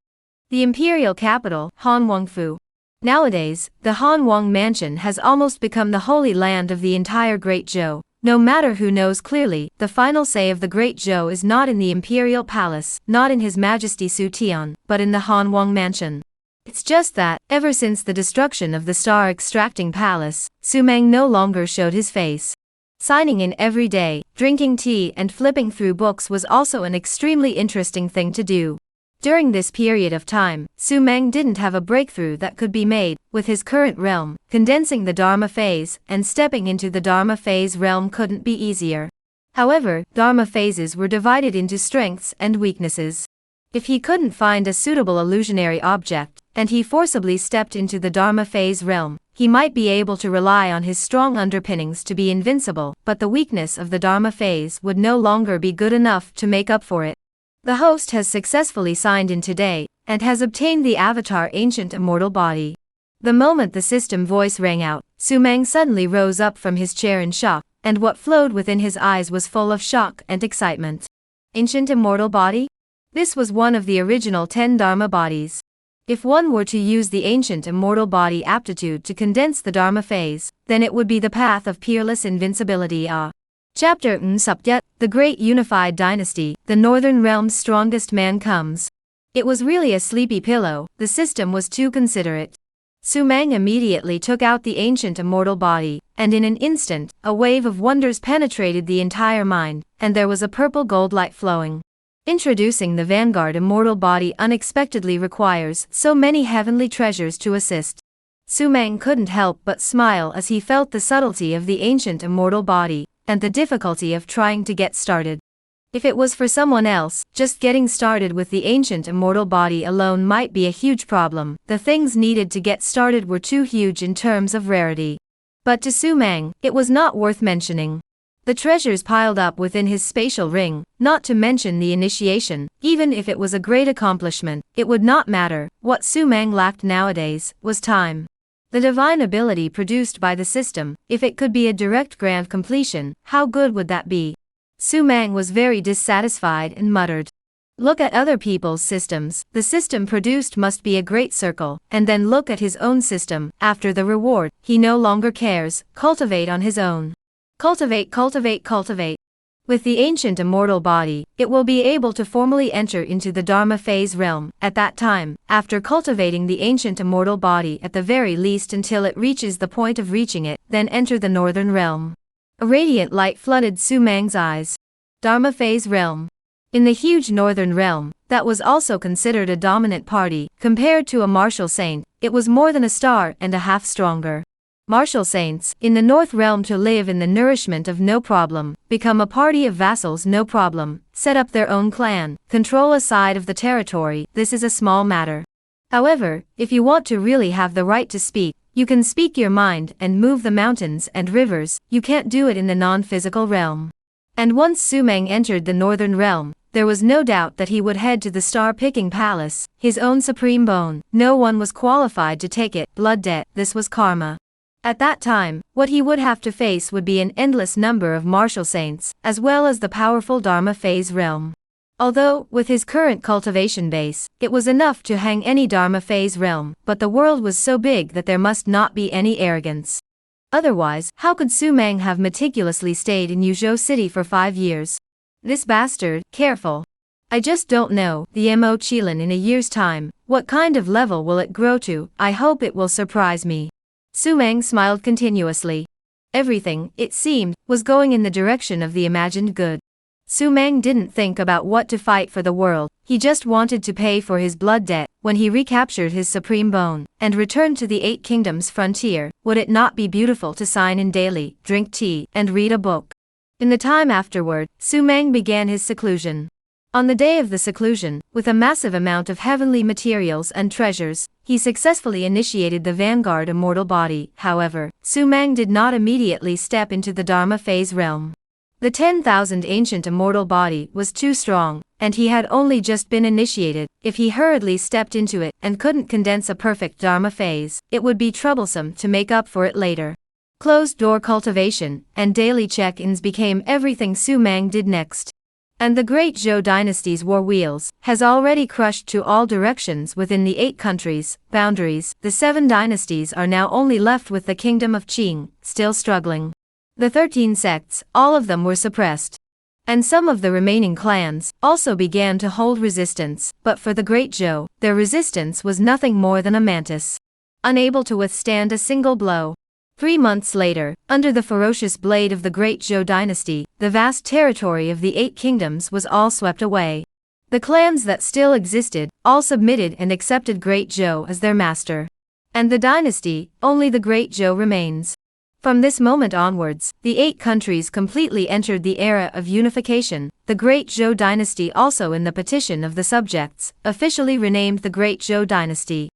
The imperial capital, Hanwangfu. Nowadays, the Hanwang mansion has almost become the holy land of the entire Great Zhou. No matter who knows clearly, the final say of the Great Zhou is not in the imperial palace, not in His Majesty Su Tian, but in the Hanwang mansion. It's just that, ever since the destruction of the star-extracting palace, Su Mang no longer showed his face. Signing in every day, drinking tea and flipping through books was also an extremely interesting thing to do. During this period of time, Su Mang didn't have a breakthrough that could be made. With his current realm, condensing the Dharma phase and stepping into the Dharma phase realm couldn't be easier. However, Dharma phases were divided into strengths and weaknesses. If he couldn't find a suitable illusionary object, and he forcibly stepped into the Dharma phase realm, he might be able to rely on his strong underpinnings to be invincible, but the weakness of the Dharma phase would no longer be good enough to make up for it. The host has successfully signed in today, and has obtained the avatar ancient immortal body. The moment the system voice rang out, Su Mang suddenly rose up from his chair in shock, and what flowed within his eyes was full of shock and excitement. Ancient immortal body? This was one of the original 10 Dharma bodies. If one were to use the ancient immortal body aptitude to condense the Dharma phase, then it would be the path of peerless invincibility. Chapter Subject, the Great Unified Dynasty, the Northern Realm's strongest man comes. It was really a sleepy pillow, the system was too considerate. Su Mang immediately took out the ancient immortal body, and in an instant, a wave of wonders penetrated the entire mind, and there was a purple gold light flowing. Introducing the Vanguard immortal body unexpectedly requires so many heavenly treasures to assist. Su Mang couldn't help but smile as he felt the subtlety of the ancient immortal body, and the difficulty of trying to get started. If it was for someone else, just getting started with the ancient immortal body alone might be a huge problem. The things needed to get started were too huge in terms of rarity. But to Su Mang, it was not worth mentioning. The treasures piled up within his spatial ring, not to mention the initiation, even if it was a great accomplishment, it would not matter. What Su Mang lacked nowadays was time. The divine ability produced by the system, if it could be a direct grand completion, how good would that be? Su Mang was very dissatisfied and muttered. Look at other people's systems, the system produced must be a great circle, and then look at his own system, after the reward, he no longer cares, cultivate on his own. Cultivate, cultivate, cultivate. With the ancient immortal body, it will be able to formally enter into the Dharma phase realm. At that time, after cultivating the ancient immortal body at the very least until it reaches the point of reaching it, then enter the northern realm. A radiant light flooded Su Mang's eyes. Dharma phase realm. In the huge northern realm, that was also considered a dominant party, compared to a martial saint, it was more than a star and a half stronger. Martial saints, in the North Realm to live in the nourishment of no problem, become a party of vassals no problem, set up their own clan, control a side of the territory, this is a small matter. However, if you want to really have the right to speak, you can speak your mind and move the mountains and rivers, you can't do it in the non-physical realm. And once Su Mang entered the Northern Realm, there was no doubt that he would head to the star-picking palace, his own supreme bone, no one was qualified to take it, blood debt, this was karma. At that time, what he would have to face would be an endless number of martial saints, as well as the powerful Dharma phase realm. Although, with his current cultivation base, it was enough to hang any Dharma phase realm, but the world was so big that there must not be any arrogance. Otherwise, how could Su Mang have meticulously stayed in Yuzhou City for 5 years? This bastard, careful. I just don't know, the Mo Chilan in a year's time, what kind of level will it grow to? I hope it will surprise me. Su Meng smiled continuously. Everything, it seemed, was going in the direction of the imagined good. Su Meng didn't think about what to fight for the world, he just wanted to pay for his blood debt. When he recaptured his supreme bone, and returned to the Eight Kingdoms frontier, would it not be beautiful to sign in daily, drink tea, and read a book? In the time afterward, Su Meng began his seclusion. On the day of the seclusion, with a massive amount of heavenly materials and treasures, he successfully initiated the Vanguard immortal body. However, Su Meng did not immediately step into the Dharma phase realm. The 10,000 ancient immortal body was too strong, and he had only just been initiated. If he hurriedly stepped into it and couldn't condense a perfect Dharma phase, it would be troublesome to make up for it later. Closed-door cultivation and daily check-ins became everything Su Meng did next. And the great Zhou dynasty's war wheels has already crushed to all directions within the 8 countries, boundaries. The 7 dynasties are now only left with the kingdom of Qing, still struggling. The 13 sects, all of them were suppressed. And some of the remaining clans also began to hold resistance, but for the great Zhou, their resistance was nothing more than a mantis, unable to withstand a single blow. 3 months later, under the ferocious blade of the great Zhou dynasty, the vast territory of the 8 kingdoms was all swept away. The clans that still existed, all submitted and accepted great Zhou as their master. And the dynasty, only the great Zhou remains. From this moment onwards, the 8 countries completely entered the era of unification. The Great Zhou dynasty also in the petition of the subjects, officially renamed the Great Zhou dynasty.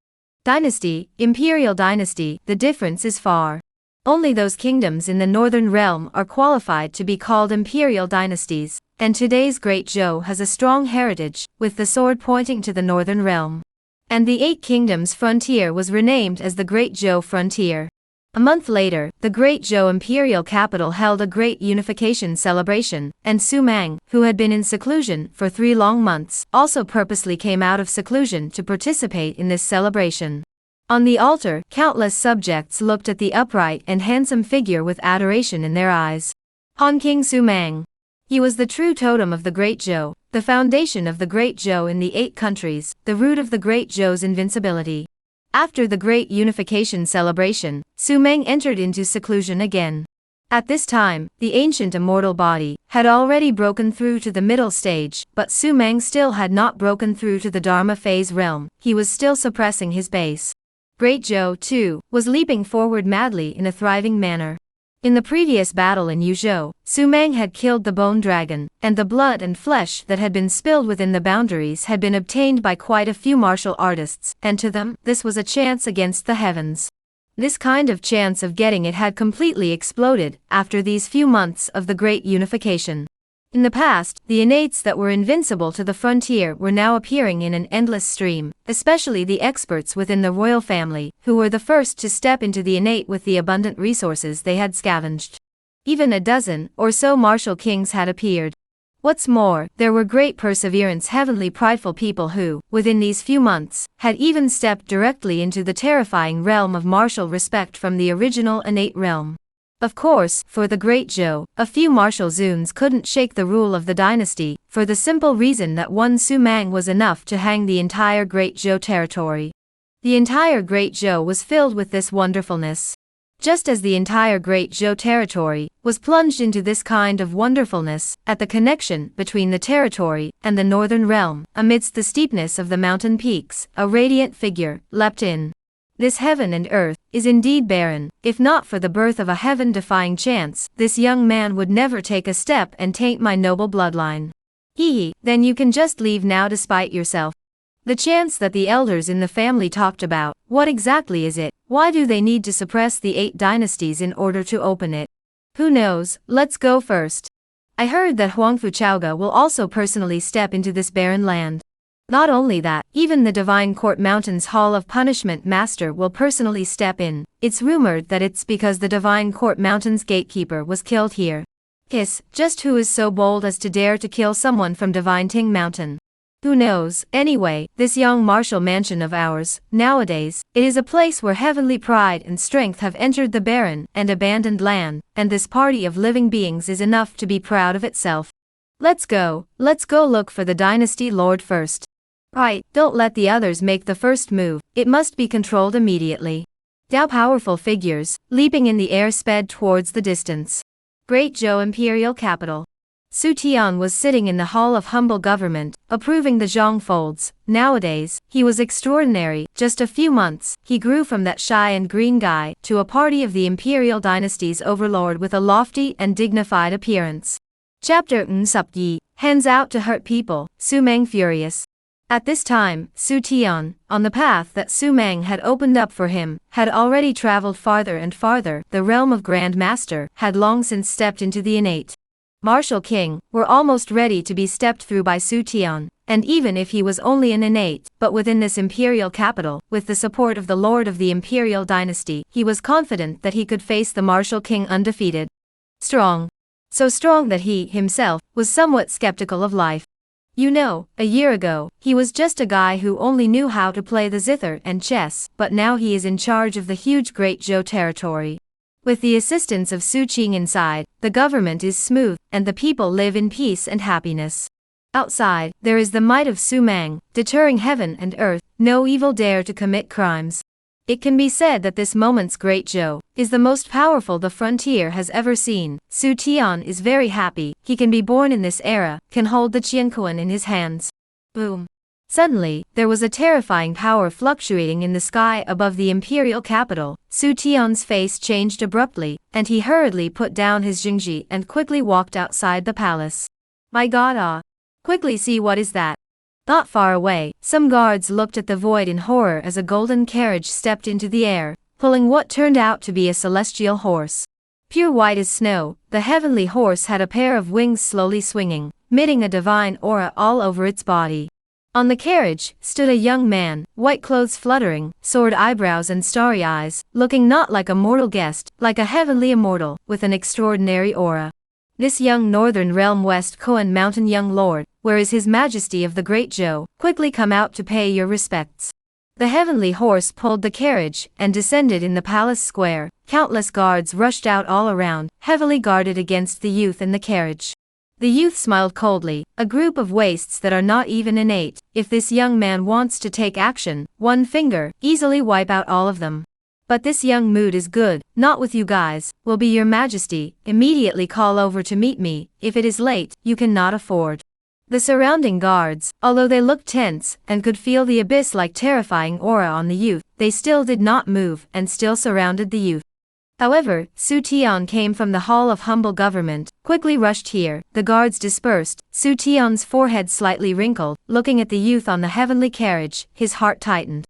Dynasty, Imperial dynasty, the difference is far. Only those kingdoms in the northern realm are qualified to be called imperial dynasties, and today's Great Zhou has a strong heritage, with the sword pointing to the northern realm. And the 8 kingdoms frontier was renamed as the Great Zhou frontier. A month later, the Great Zhou imperial capital held a great unification celebration, and Su Meng, who had been in seclusion for 3 long months, also purposely came out of seclusion to participate in this celebration. On the altar, countless subjects looked at the upright and handsome figure with adoration in their eyes. Han King Su Meng. He was the true totem of the Great Zhou, the foundation of the Great Zhou in the 8 countries, the root of the Great Zhou's invincibility. After the great unification celebration, Su Meng entered into seclusion again. At this time, the ancient immortal body had already broken through to the middle stage, but Su Meng still had not broken through to the Dharma phase realm. He was still suppressing his base. Great Zhou, too, was leaping forward madly in a thriving manner. In the previous battle in Yuzhou, Su Meng had killed the bone dragon, and the blood and flesh that had been spilled within the boundaries had been obtained by quite a few martial artists, and to them, this was a chance against the heavens. This kind of chance of getting it had completely exploded after these few months of the great unification. In the past, the innates that were invincible to the frontier were now appearing in an endless stream, especially the experts within the royal family, who were the first to step into the innate with the abundant resources they had scavenged. Even a dozen or so martial kings had appeared. What's more, there were great perseverance heavenly prideful people who, within these few months, had even stepped directly into the terrifying realm of martial respect from the original innate realm. Of course, for the Great Zhou, a few martial zoons couldn't shake the rule of the dynasty, for the simple reason that one Su Meng was enough to hang the entire Great Zhou territory. The entire Great Zhou was filled with this wonderfulness. Just as the entire Great Zhou territory was plunged into this kind of wonderfulness, at the connection between the territory and the northern realm, amidst the steepness of the mountain peaks, a radiant figure leapt in. This heaven and earth is indeed barren. If not for the birth of a heaven-defying chance, this young man would never take a step and taint my noble bloodline. Hee, then you can just leave now to spite yourself. The chance that the elders in the family talked about, what exactly is it? Why do they need to suppress the 8 dynasties in order to open it? Who knows? Let's go first. I heard that Huangfu Chaoga will also personally step into this barren land. Not only that, even the Divine Court Mountain's Hall of Punishment Master will personally step in. It's rumored that it's because the Divine Court Mountain's gatekeeper was killed here. Just who is so bold as to dare to kill someone from Divine Ting Mountain? Who knows? Anyway, this young martial mansion of ours, nowadays, it is a place where heavenly pride and strength have entered the barren and abandoned land, and this party of living beings is enough to be proud of itself. Let's go look for the dynasty lord first. Right, don't let the others make the first move, it must be controlled immediately. Now powerful figures, leaping in the air sped towards the distance. Great Zhou Imperial Capital. Su Tian was sitting in the Hall of Humble Government, approving the Zhang folds. Nowadays, he was extraordinary. Just a few months, he grew from that shy and green guy to a party of the Imperial Dynasty's overlord with a lofty and dignified appearance. Chapter Yi, hands out to hurt people, Su Meng furious. At this time, Su Tian, on the path that Su Meng had opened up for him, had already traveled farther and farther. The realm of Grand Master had long since stepped into the innate Martial King, were almost ready to be stepped through by Su Tian, and even if he was only an innate, but within this imperial capital, with the support of the Lord of the Imperial Dynasty, he was confident that he could face the Martial King undefeated. Strong. So strong that he, himself, was somewhat skeptical of life. You know, a year ago, he was just a guy who only knew how to play the zither and chess, but now he is in charge of the huge Great Zhou territory. With the assistance of Su Qing inside, the government is smooth, and the people live in peace and happiness. Outside, there is the might of Su Meng, deterring heaven and earth, no evil dare to commit crimes. It can be said that this moment's Great Zhou is the most powerful the frontier has ever seen. Su Tian is very happy, he can be born in this era, can hold the Qianquan in his hands. Boom. Suddenly, there was a terrifying power fluctuating in the sky above the imperial capital. Su Tian's face changed abruptly, and he hurriedly put down his jingji and quickly walked outside the palace. My god, ah! Quickly see what is that. Not far away, some guards looked at the void in horror as a golden carriage stepped into the air, pulling what turned out to be a celestial horse. Pure white as snow, the heavenly horse had a pair of wings slowly swinging, emitting a divine aura all over its body. On the carriage stood a young man, white clothes fluttering, soared eyebrows and starry eyes, looking not like a mortal guest, like a heavenly immortal, with an extraordinary aura. This young northern realm West Koan Mountain young lord, where is his majesty of the Great Zhou, quickly come out to pay your respects. The heavenly horse pulled the carriage and descended in the palace square. Countless guards rushed out all around, heavily guarded against the youth in the carriage. The youth smiled coldly, a group of wastes that are not even innate. If this young man wants to take action, one finger, easily wipe out all of them. But this young mood is good, not with you guys, will be your majesty, immediately call over to meet me, if it is late, you cannot afford. The surrounding guards, although they looked tense, and could feel the abyss-like terrifying aura on the youth, they still did not move, and still surrounded the youth. However, Su Tian came from the Hall of Humble Government, quickly rushed here, the guards dispersed, Su Tian's forehead slightly wrinkled, looking at the youth on the heavenly carriage, his heart tightened.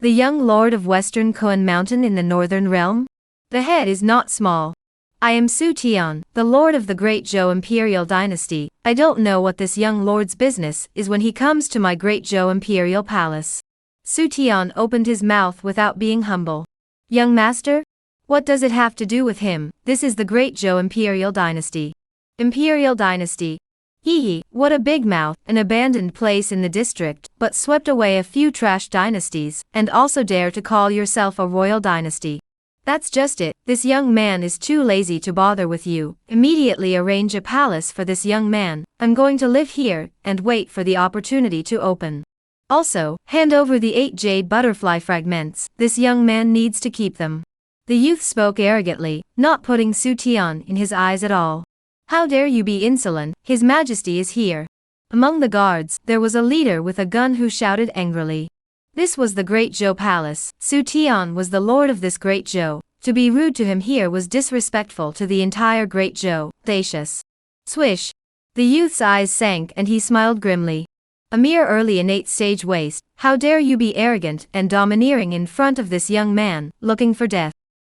The young lord of Western Koan Mountain in the Northern Realm? The head is not small. I am Su Tian, the lord of the Great Zhou Imperial Dynasty. I don't know what this young lord's business is when he comes to my Great Zhou Imperial Palace. Su Tian opened his mouth without being humble. Young master? What does it have to do with him? This is the Great Zhou Imperial Dynasty. Imperial Dynasty. Hee, what a big mouth, an abandoned place in the district, but swept away a few trash dynasties, and also dare to call yourself a royal dynasty. That's just it, this young man is too lazy to bother with you. Immediately arrange a palace for this young man. I'm going to live here, and wait for the opportunity to open. Also, hand over the 8 jade butterfly fragments, this young man needs to keep them. The youth spoke arrogantly, not putting Su Tian in his eyes at all. How dare you be insolent, His Majesty is here. Among the guards, there was a leader with a gun who shouted angrily. This was the Great Zhou Palace, Su Tian was the lord of this Great Zhou. To be rude to him here was disrespectful to the entire Great Zhou, audacious. Swish. The youth's eyes sank and he smiled grimly. A mere early innate stage waste, how dare you be arrogant and domineering in front of this young man, looking for death.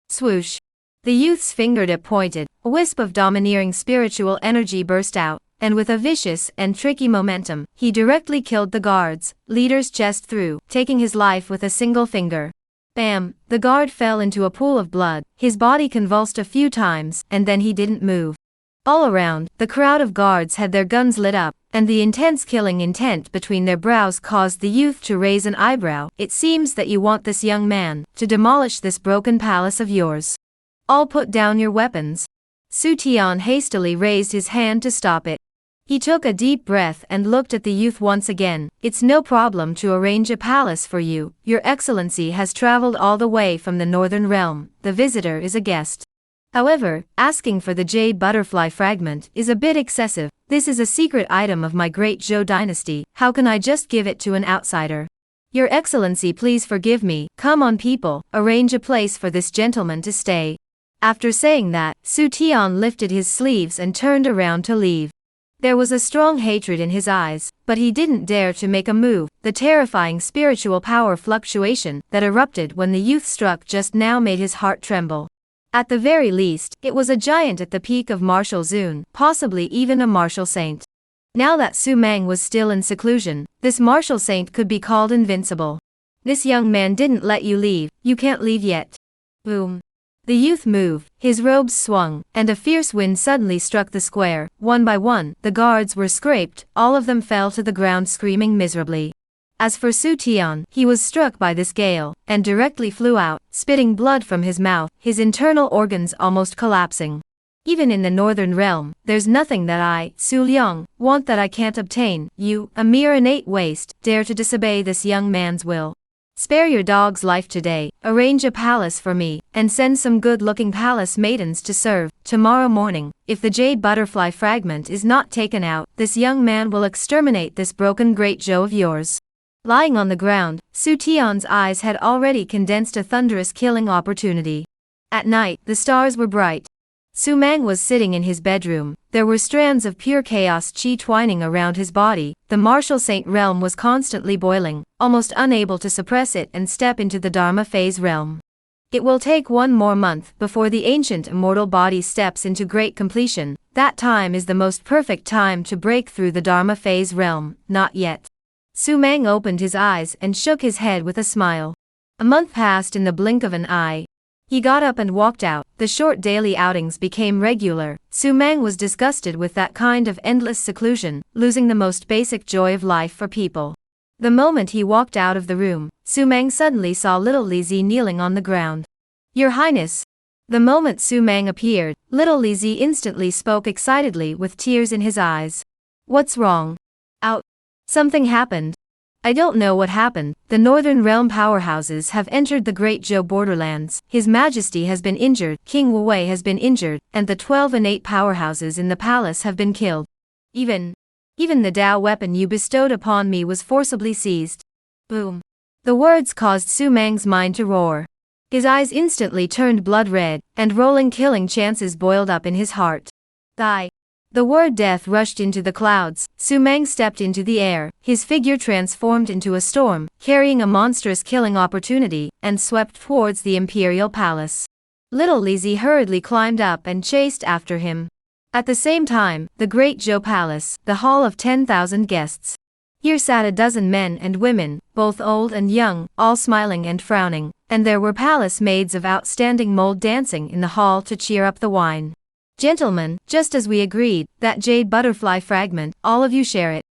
Swoosh. The youth's fingertip pointed, a wisp of domineering spiritual energy burst out, and with a vicious and tricky momentum, he directly killed the guard's leader's chest through, taking his life with a single finger. Bam! The guard fell into a pool of blood, his body convulsed a few times, and then he didn't move. All around, the crowd of guards had their guns lit up, and the intense killing intent between their brows caused the youth to raise an eyebrow. It seems that you want this young man to demolish this broken palace of yours. All put down your weapons. Su Tian hastily raised his hand to stop it. He took a deep breath and looked at the youth once again. It's no problem to arrange a palace for you. Your Excellency has traveled all the way from the Northern Realm. The visitor is a guest. However, asking for the jade butterfly fragment is a bit excessive. This is a secret item of my great Zhou dynasty. How can I just give it to an outsider? Your Excellency, please forgive me. Come on people, arrange a place for this gentleman to stay. After saying that, Su Tian lifted his sleeves and turned around to leave. There was a strong hatred in his eyes, but he didn't dare to make a move. The terrifying spiritual power fluctuation that erupted when the youth struck just now made his heart tremble. At the very least, it was a giant at the peak of martial zone, possibly even a martial saint. Now that Su Mang was still in seclusion, this martial saint could be called invincible. This young man didn't let you leave, you can't leave yet. Boom. The youth moved, his robes swung, and a fierce wind suddenly struck the square. One by one, the guards were scraped, all of them fell to the ground screaming miserably. As for Su Tian, he was struck by this gale, and directly flew out, spitting blood from his mouth, his internal organs almost collapsing. Even in the Northern Realm, there's nothing that I, Su Liang, want that I can't obtain. You, a mere innate waste, dare to disobey this young man's will. Spare your dog's life today, arrange a palace for me, and send some good-looking palace maidens to serve. Tomorrow morning, if the jade butterfly fragment is not taken out, this young man will exterminate this broken great Zhou of yours. Lying on the ground, Su Tian's eyes had already condensed a thunderous killing opportunity. At night, the stars were bright. Su Mang was sitting in his bedroom. There were strands of pure chaos chi twining around his body. The martial saint realm was constantly boiling, almost unable to suppress it and step into the Dharma phase realm. It will take 1 more month before the ancient immortal body steps into great completion. That time is the most perfect time to break through the Dharma phase realm. Not yet. Su Mang opened his eyes and shook his head with a smile. A month passed in the blink of an eye. He got up and walked out. The short daily outings became regular. Su Mang was disgusted with that kind of endless seclusion, losing the most basic joy of life for people. The moment he walked out of the room, Su Mang suddenly saw little Li Zi kneeling on the ground. Your Highness. The moment Su Mang appeared, little Li Zi instantly spoke excitedly with tears in his eyes. What's wrong? Out. Something happened. I don't know what happened. The Northern Realm powerhouses have entered the Great Zhou borderlands. His Majesty has been injured, King Wu Wei has been injured, and the 12 innate powerhouses in the palace have been killed. Even the Dao weapon you bestowed upon me was forcibly seized. Boom. The words caused Su Mang's mind to roar. His eyes instantly turned blood red, and rolling killing chances boiled up in his heart. Die. The word death rushed into the clouds. Su Mang stepped into the air, his figure transformed into a storm, carrying a monstrous killing opportunity, and swept towards the Imperial Palace. Little Li Zi hurriedly climbed up and chased after him. At the same time, the Great Zhou Palace, the Hall of 10,000 guests. Here sat a dozen men and women, both old and young, all smiling and frowning, and there were palace maids of outstanding mold dancing in the hall to cheer up the wine. Gentlemen, just as we agreed, that jade butterfly fragment, all of you share it.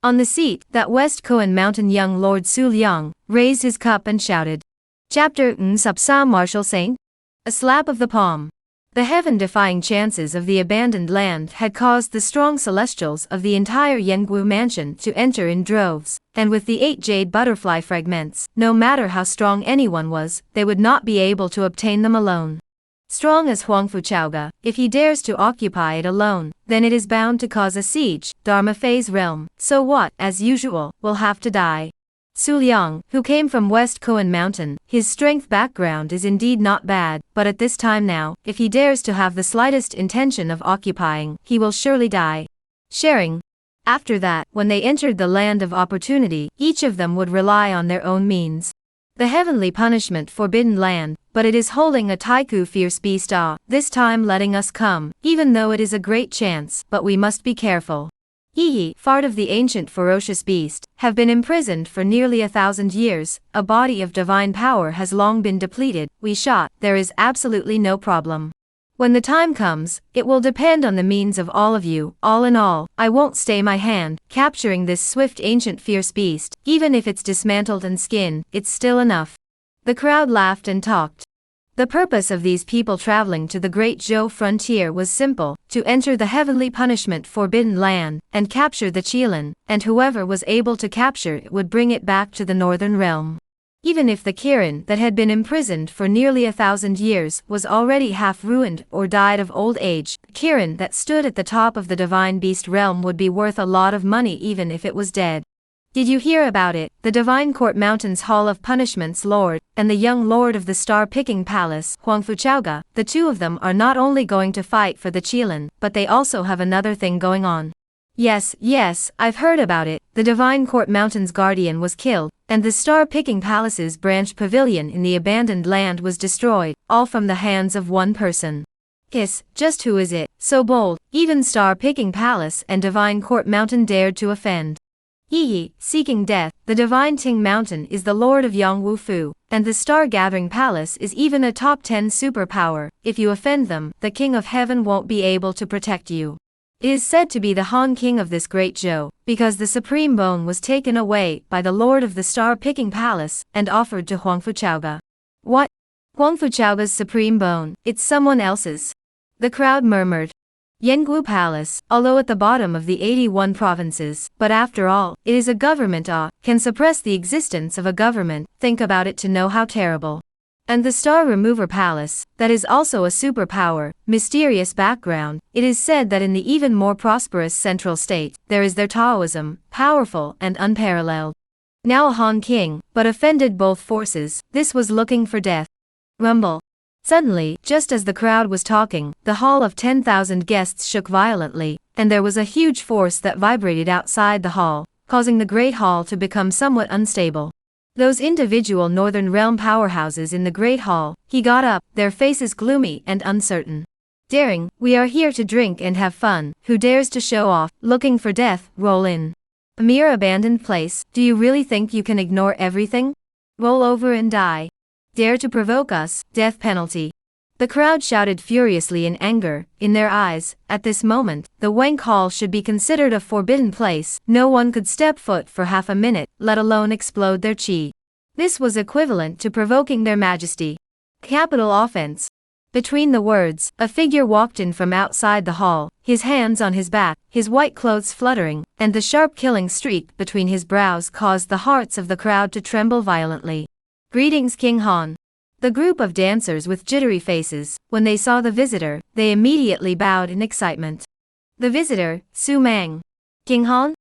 On the seat, that West Koan Mountain young Lord Su Liang raised his cup and shouted. Chapter Sapsa Martial Saint? A slap of the palm. The heaven-defying chances of the abandoned land had caused the strong celestials of the entire Yengwu mansion to enter in droves, and with the 8 jade butterfly fragments, no matter how strong anyone was, they would not be able to obtain them alone. Strong as Huangfu Chaoga, if he dares to occupy it alone, then it is bound to cause a siege. Dharma phase realm, so what, as usual, will have to die. Su Liang, who came from West Koan Mountain, his strength background is indeed not bad, but at this time now, if he dares to have the slightest intention of occupying, he will surely die. Sharing. After that, when they entered the land of opportunity, each of them would rely on their own means. The heavenly punishment forbidden land, but it is holding a Taiku fierce beast this time letting us come, even though it is a great chance, but we must be careful. Yi, fart of the ancient ferocious beast, have been imprisoned for nearly 1,000 years, a body of divine power has long been depleted, we shot, there is absolutely no problem. When the time comes, it will depend on the means of all of you. All in all, I won't stay my hand. Capturing this swift ancient fierce beast, even if it's dismantled and skinned, it's still enough. The crowd laughed and talked. The purpose of these people traveling to the Great Zhou frontier was simple: to enter the heavenly punishment forbidden land, and capture the Qilin, and whoever was able to capture it would bring it back to the northern realm. Even if the Kirin that had been imprisoned for nearly 1,000 years was already half ruined or died of old age, the Kirin that stood at the top of the divine beast realm would be worth a lot of money even if it was dead. Did you hear about it? The Divine Court Mountain's Hall of Punishment's Lord, and the young lord of the Star-Picking Palace, Huangfu, the two of them are not only going to fight for the Qilin, but they also have another thing going on. Yes, I've heard about it. The Divine Court Mountain's guardian was killed, and the Star-Picking Palace's branch pavilion in the abandoned land was destroyed, all from the hands of one person. Just who is it? So bold, even Star-Picking Palace and Divine Court Mountain dared to offend. Seeking death, the Divine Ting Mountain is the lord of Yangwu Fu, and the Star-Gathering Palace is even a top 10 superpower. If you offend them, the King of Heaven won't be able to protect you. It is said to be the Han King of this great Zhou, because the Supreme Bone was taken away by the Lord of the Star-Picking Palace and offered to Huangfu. What? Huangfu's Supreme Bone? It's someone else's. The crowd murmured. Yangwu Palace, although at the bottom of the 81 provinces, but after all, it is a government can suppress the existence of a government. Think about it to know how terrible. And the Star Remover Palace, that is also a superpower. Mysterious background. It is said that in the even more prosperous central state, there is their Taoism, powerful and unparalleled. Now a Han King, but offended both forces. This was looking for death. Rumble. Suddenly, just as the crowd was talking, the hall of 10,000 guests shook violently, and there was a huge force that vibrated outside the hall, causing the Great Hall to become somewhat unstable. Those individual Northern Realm powerhouses in the Great Hall, he got up, their faces gloomy and uncertain. Daring, we are here to drink and have fun. Who dares to show off? Looking for death? Roll in. A mere abandoned place. Do you really think you can ignore everything? Roll over and die. Dare to provoke us? Death penalty. The crowd shouted furiously in anger. In their eyes, at this moment, the Wank Hall should be considered a forbidden place. No one could step foot for half a minute, let alone explode their chi. This was equivalent to provoking their majesty. Capital offense. Between the words, a figure walked in from outside the hall, his hands on his back, his white clothes fluttering, and the sharp killing streak between his brows caused the hearts of the crowd to tremble violently. Greetings, King Han. The group of dancers with jittery faces, when they saw the visitor, they immediately bowed in excitement. The visitor, Su Mang. King Han?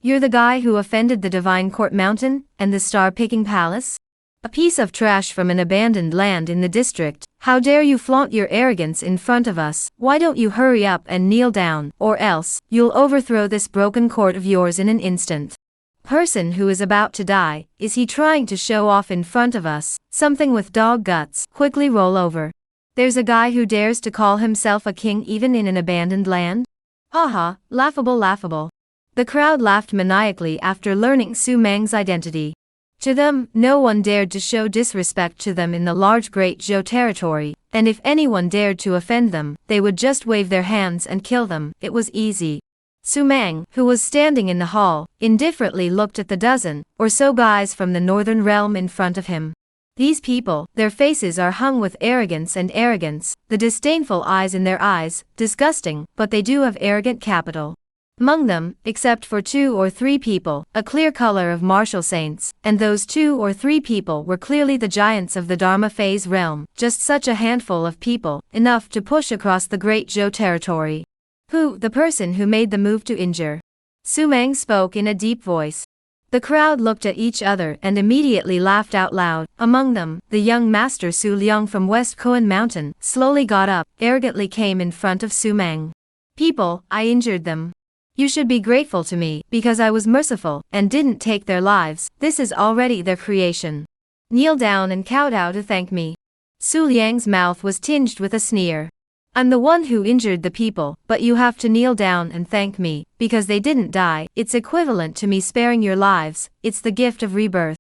You're the guy who offended the Divine Court Mountain, and the Star-Picking Palace? A piece of trash from an abandoned land in the district. How dare you flaunt your arrogance in front of us? Why don't you hurry up and kneel down, or else, you'll overthrow this broken court of yours in an instant. Person who is about to die, is he trying to show off in front of us? Something with dog guts. Quickly roll over. There's a guy who dares to call himself a king even in an abandoned land? Haha, laughable. The crowd laughed maniacally after learning Su Mang's identity. To them, no one dared to show disrespect to them in the large Great Zhou territory, and if anyone dared to offend them, they would just wave their hands and kill them. It was easy. Su Mang, who was standing in the hall, indifferently looked at the dozen or so guys from the Northern Realm in front of him. These people, their faces are hung with arrogance, the disdainful eyes in their eyes, disgusting, but they do have arrogant capital. Among them, except for 2 or 3 people, a clear color of martial saints, and those 2 or 3 people were clearly the giants of the Dharma phase realm, just such a handful of people, enough to push across the Great Zhou territory. Who? The person who made the move to injure. Su Mang spoke in a deep voice. The crowd looked at each other and immediately laughed out loud. Among them, the young master Su Liang from West Koan Mountain slowly got up, arrogantly came in front of Su Mang. People, I injured them. You should be grateful to me, because I was merciful, and didn't take their lives. This is already their creation. Kneel down and kowtow to thank me. Su Liang's mouth was tinged with a sneer. I'm the one who injured the people, but you have to kneel down and thank me, because they didn't die. It's equivalent to me sparing your lives. It's the gift of rebirth.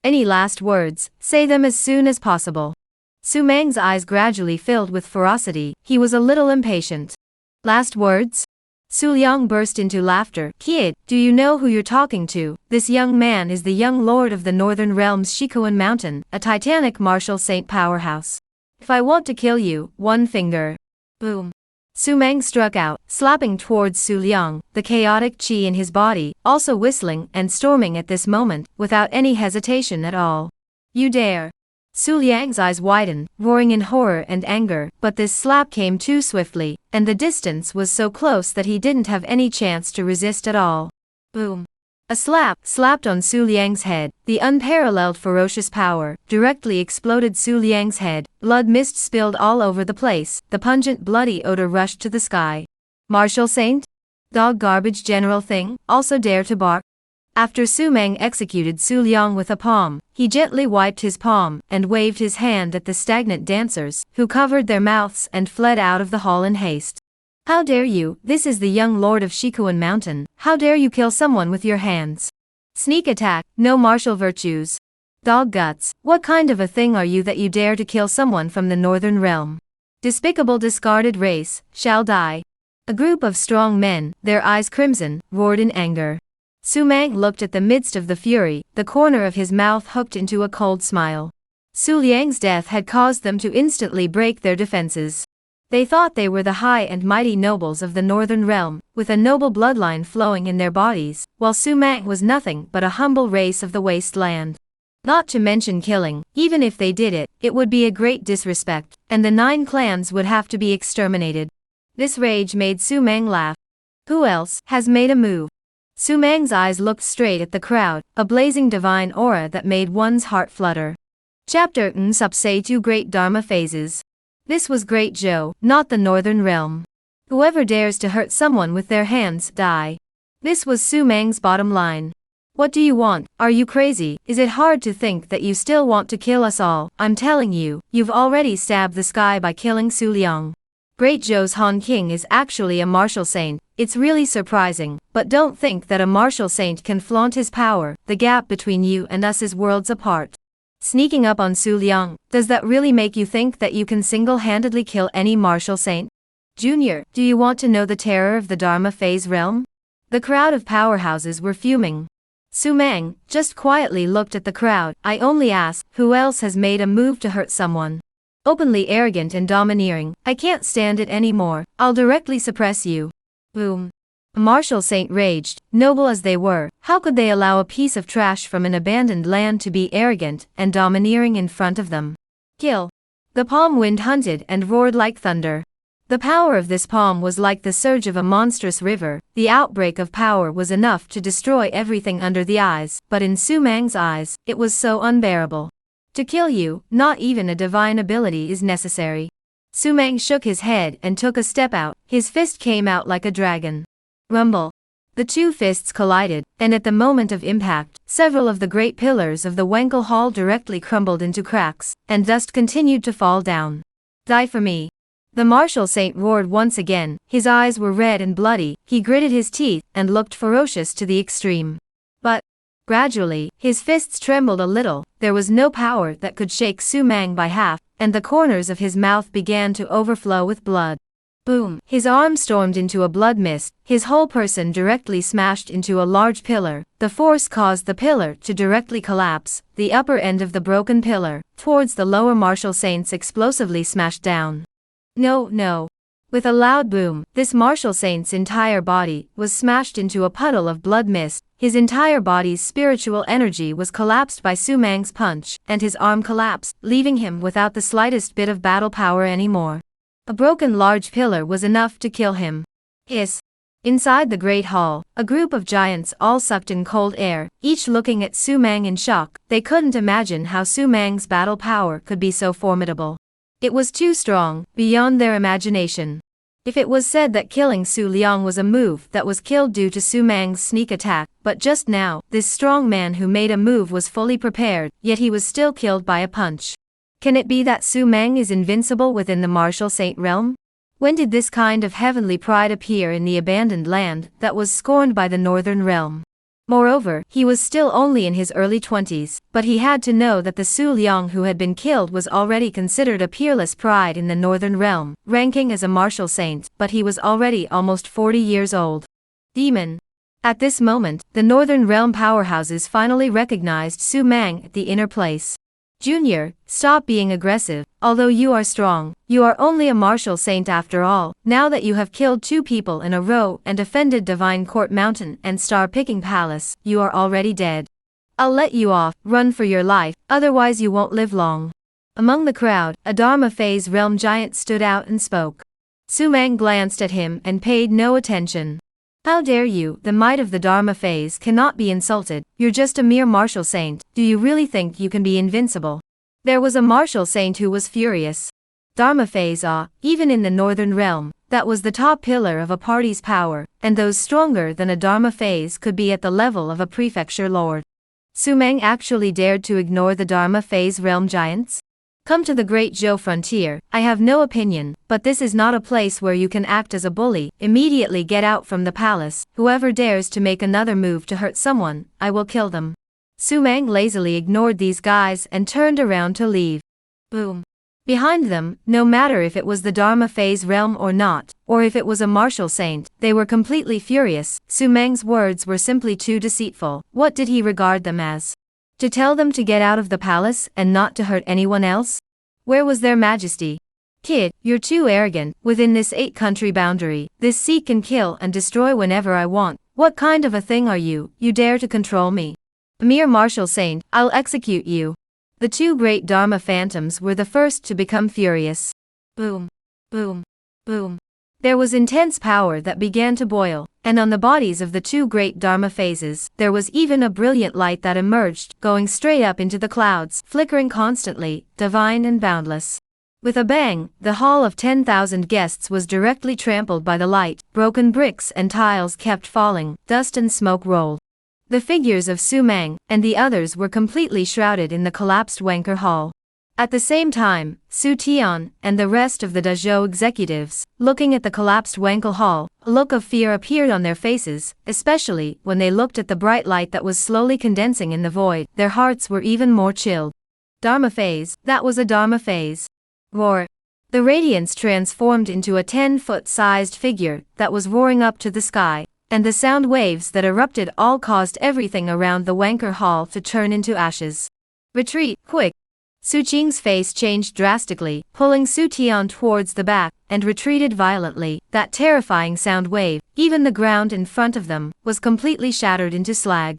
Any last words? Say them as soon as possible. Su Mang's eyes gradually filled with ferocity. He was a little impatient. Last words? Su Liang burst into laughter. Kid, do you know who you're talking to? This young man is the young lord of the Northern Realm's Shikoan Mountain, a titanic martial saint powerhouse. If I want to kill you, one finger. Boom. Su Meng struck out, slapping towards Su Liang, the chaotic chi in his body, also whistling and storming at this moment, without any hesitation at all. You dare. Su Liang's eyes widened, roaring in horror and anger, but this slap came too swiftly, and the distance was so close that he didn't have any chance to resist at all. Boom. A slap slapped on Su Liang's head. The unparalleled ferocious power directly exploded Su Liang's head. Blood mist spilled all over the place. The pungent bloody odor rushed to the sky. Martial Saint? Dog garbage general thing, also dare to bark? After Su Meng executed Su Liang with a palm, he gently wiped his palm and waved his hand at the stagnant dancers, who covered their mouths and fled out of the hall in haste. How dare you, this is the young lord of Shikuan Mountain, how dare you kill someone with your hands? Sneak attack, no martial virtues. Dog guts, what kind of a thing are you that you dare to kill someone from the northern realm? Despicable discarded race, shall die. A group of strong men, their eyes crimson, roared in anger. Su Meng looked at the midst of the fury, the corner of his mouth hooked into a cold smile. Su Liang's death had caused them to instantly break their defenses. They thought they were the high and mighty nobles of the northern realm, with a noble bloodline flowing in their bodies, while Su Meng was nothing but a humble race of the wasteland. Not to mention killing, even if they did it, it would be a great disrespect, and the 9 clans would have to be exterminated. This rage made Su Meng laugh. Who else has made a move? Su Meng's eyes looked straight at the crowd, a blazing divine aura that made one's heart flutter. Chapter Nsupse 2 Great Dharma Phases. This was Great Zhou, not the northern realm. Whoever dares to hurt someone with their hands, die. This was Su Meng's bottom line. What do you want? Are you crazy? Is it hard to think that you still want to kill us all? I'm telling you, you've already stabbed the sky by killing Su Liang. Great Zhou's Han King is actually a martial saint. It's really surprising, but don't think that a martial saint can flaunt his power. The gap between you and us is worlds apart. Sneaking up on Su Liang, does that really make you think that you can single-handedly kill any martial saint? Junior, do you want to know the terror of the Dharma phase realm? The crowd of powerhouses were fuming. Su Meng just quietly looked at the crowd. I only ask, who else has made a move to hurt someone? Openly arrogant and domineering, I can't stand it anymore, I'll directly suppress you. Boom. A martial saint raged. Noble as they were, how could they allow a piece of trash from an abandoned land to be arrogant and domineering in front of them? Kill. The palm wind hunted and roared like thunder. The power of this palm was like the surge of a monstrous river. The outbreak of power was enough to destroy everything under the eyes, but in Su Meng's eyes, it was so unbearable. To kill you, not even a divine ability is necessary. Su Meng shook his head and took a step out. His fist came out like a dragon. Rumble. The 2 fists collided, and at the moment of impact, several of the great pillars of the Wankel Hall directly crumbled into cracks, and dust continued to fall down. Die for me. The martial saint roared once again. His eyes were red and bloody. He gritted his teeth and looked ferocious to the extreme. But gradually, his fists trembled a little. There was no power that could shake Su Meng by half, and the corners of his mouth began to overflow with blood. Boom! His arm stormed into a blood mist. His whole person directly smashed into a large pillar. The force caused the pillar to directly collapse. The upper end of the broken pillar, towards the lower martial saints, explosively smashed down. No. With a loud boom, this martial saint's entire body was smashed into a puddle of blood mist. His entire body's spiritual energy was collapsed by Su Meng's punch, and his arm collapsed, leaving him without the slightest bit of battle power anymore. A broken large pillar was enough to kill him. Hiss. Inside the great hall, a group of giants all sucked in cold air, each looking at Su Meng in shock. They couldn't imagine how Su Meng's battle power could be so formidable. It was too strong, beyond their imagination. If it was said that killing Su Liang was a move that was killed due to Su Meng's sneak attack, but just now, this strong man who made a move was fully prepared, yet he was still killed by a punch. Can it be that Su Meng is invincible within the martial saint realm? When did this kind of heavenly pride appear in the abandoned land that was scorned by the northern realm? Moreover, he was still only in his early 20s, but he had to know that the Su Liang who had been killed was already considered a peerless pride in the northern realm, ranking as a martial saint, but he was already almost 40 years old. Demon. At this moment, the northern realm powerhouses finally recognized Su Meng at the inner place. Junior, stop being aggressive. Although you are strong, you are only a martial saint after all. Now that you have killed 2 people in a row and defended Divine Court Mountain and Star-Picking Palace, you are already dead. I'll let you off, run for your life, otherwise you won't live long. Among the crowd, a Dharma Phase realm giant stood out and spoke. Su-Mang glanced at him and paid no attention. How dare you? The might of the Dharma Phase cannot be insulted. You're just a mere martial saint. Do you really think you can be invincible? There was a martial saint who was furious. Dharma Phase, even in the Northern Realm, that was the top pillar of a party's power, and those stronger than a Dharma Phase could be at the level of a prefecture lord. Su-Mang actually dared to ignore the Dharma Phase realm giants? Come to the Great Zhou frontier. I have no opinion, but this is not a place where you can act as a bully. Immediately get out from the palace. Whoever dares to make another move to hurt someone, I will kill them. Su-Mang lazily ignored these guys and turned around to leave. Boom. Behind them, no matter if it was the Dharma Phase realm or not, or if it was a martial saint, they were completely furious. Su-Mang's words were simply too deceitful. What did he regard them as? To tell them to get out of the palace and not to hurt anyone else? Where was their majesty? Kid, you're too arrogant. Within this 8-country boundary, this seek and kill and destroy whenever I want. What kind of a thing are you? You dare to control me? A mere martial saint, I'll execute you. The 2 great Dharma phantoms were the first to become furious. Boom. Boom. Boom. There was intense power that began to boil, and on the bodies of the 2 great Dharma phases, there was even a brilliant light that emerged, going straight up into the clouds, flickering constantly, divine and boundless. With a bang, the hall of 10,000 guests was directly trampled by the light. Broken bricks and tiles kept falling, dust and smoke rolled. The figures of Su-Mang and the others were completely shrouded in the collapsed Wanker Hall. At the same time, Su Tian and the rest of the Dazhou executives, looking at the collapsed Wankel Hall, a look of fear appeared on their faces, especially when they looked at the bright light that was slowly condensing in the void. Their hearts were even more chilled. Dharma Phase, that was a Dharma Phase. Roar. The radiance transformed into a 10-foot-sized figure that was roaring up to the sky, and the sound waves that erupted all caused everything around the Wanker Hall to turn into ashes. Retreat, quick! Su Qing's face changed drastically, pulling Su Tian towards the back, and retreated violently. That terrifying sound wave, even the ground in front of them, was completely shattered into slag.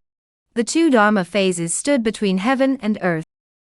The 2 Dharma phases stood between heaven and earth.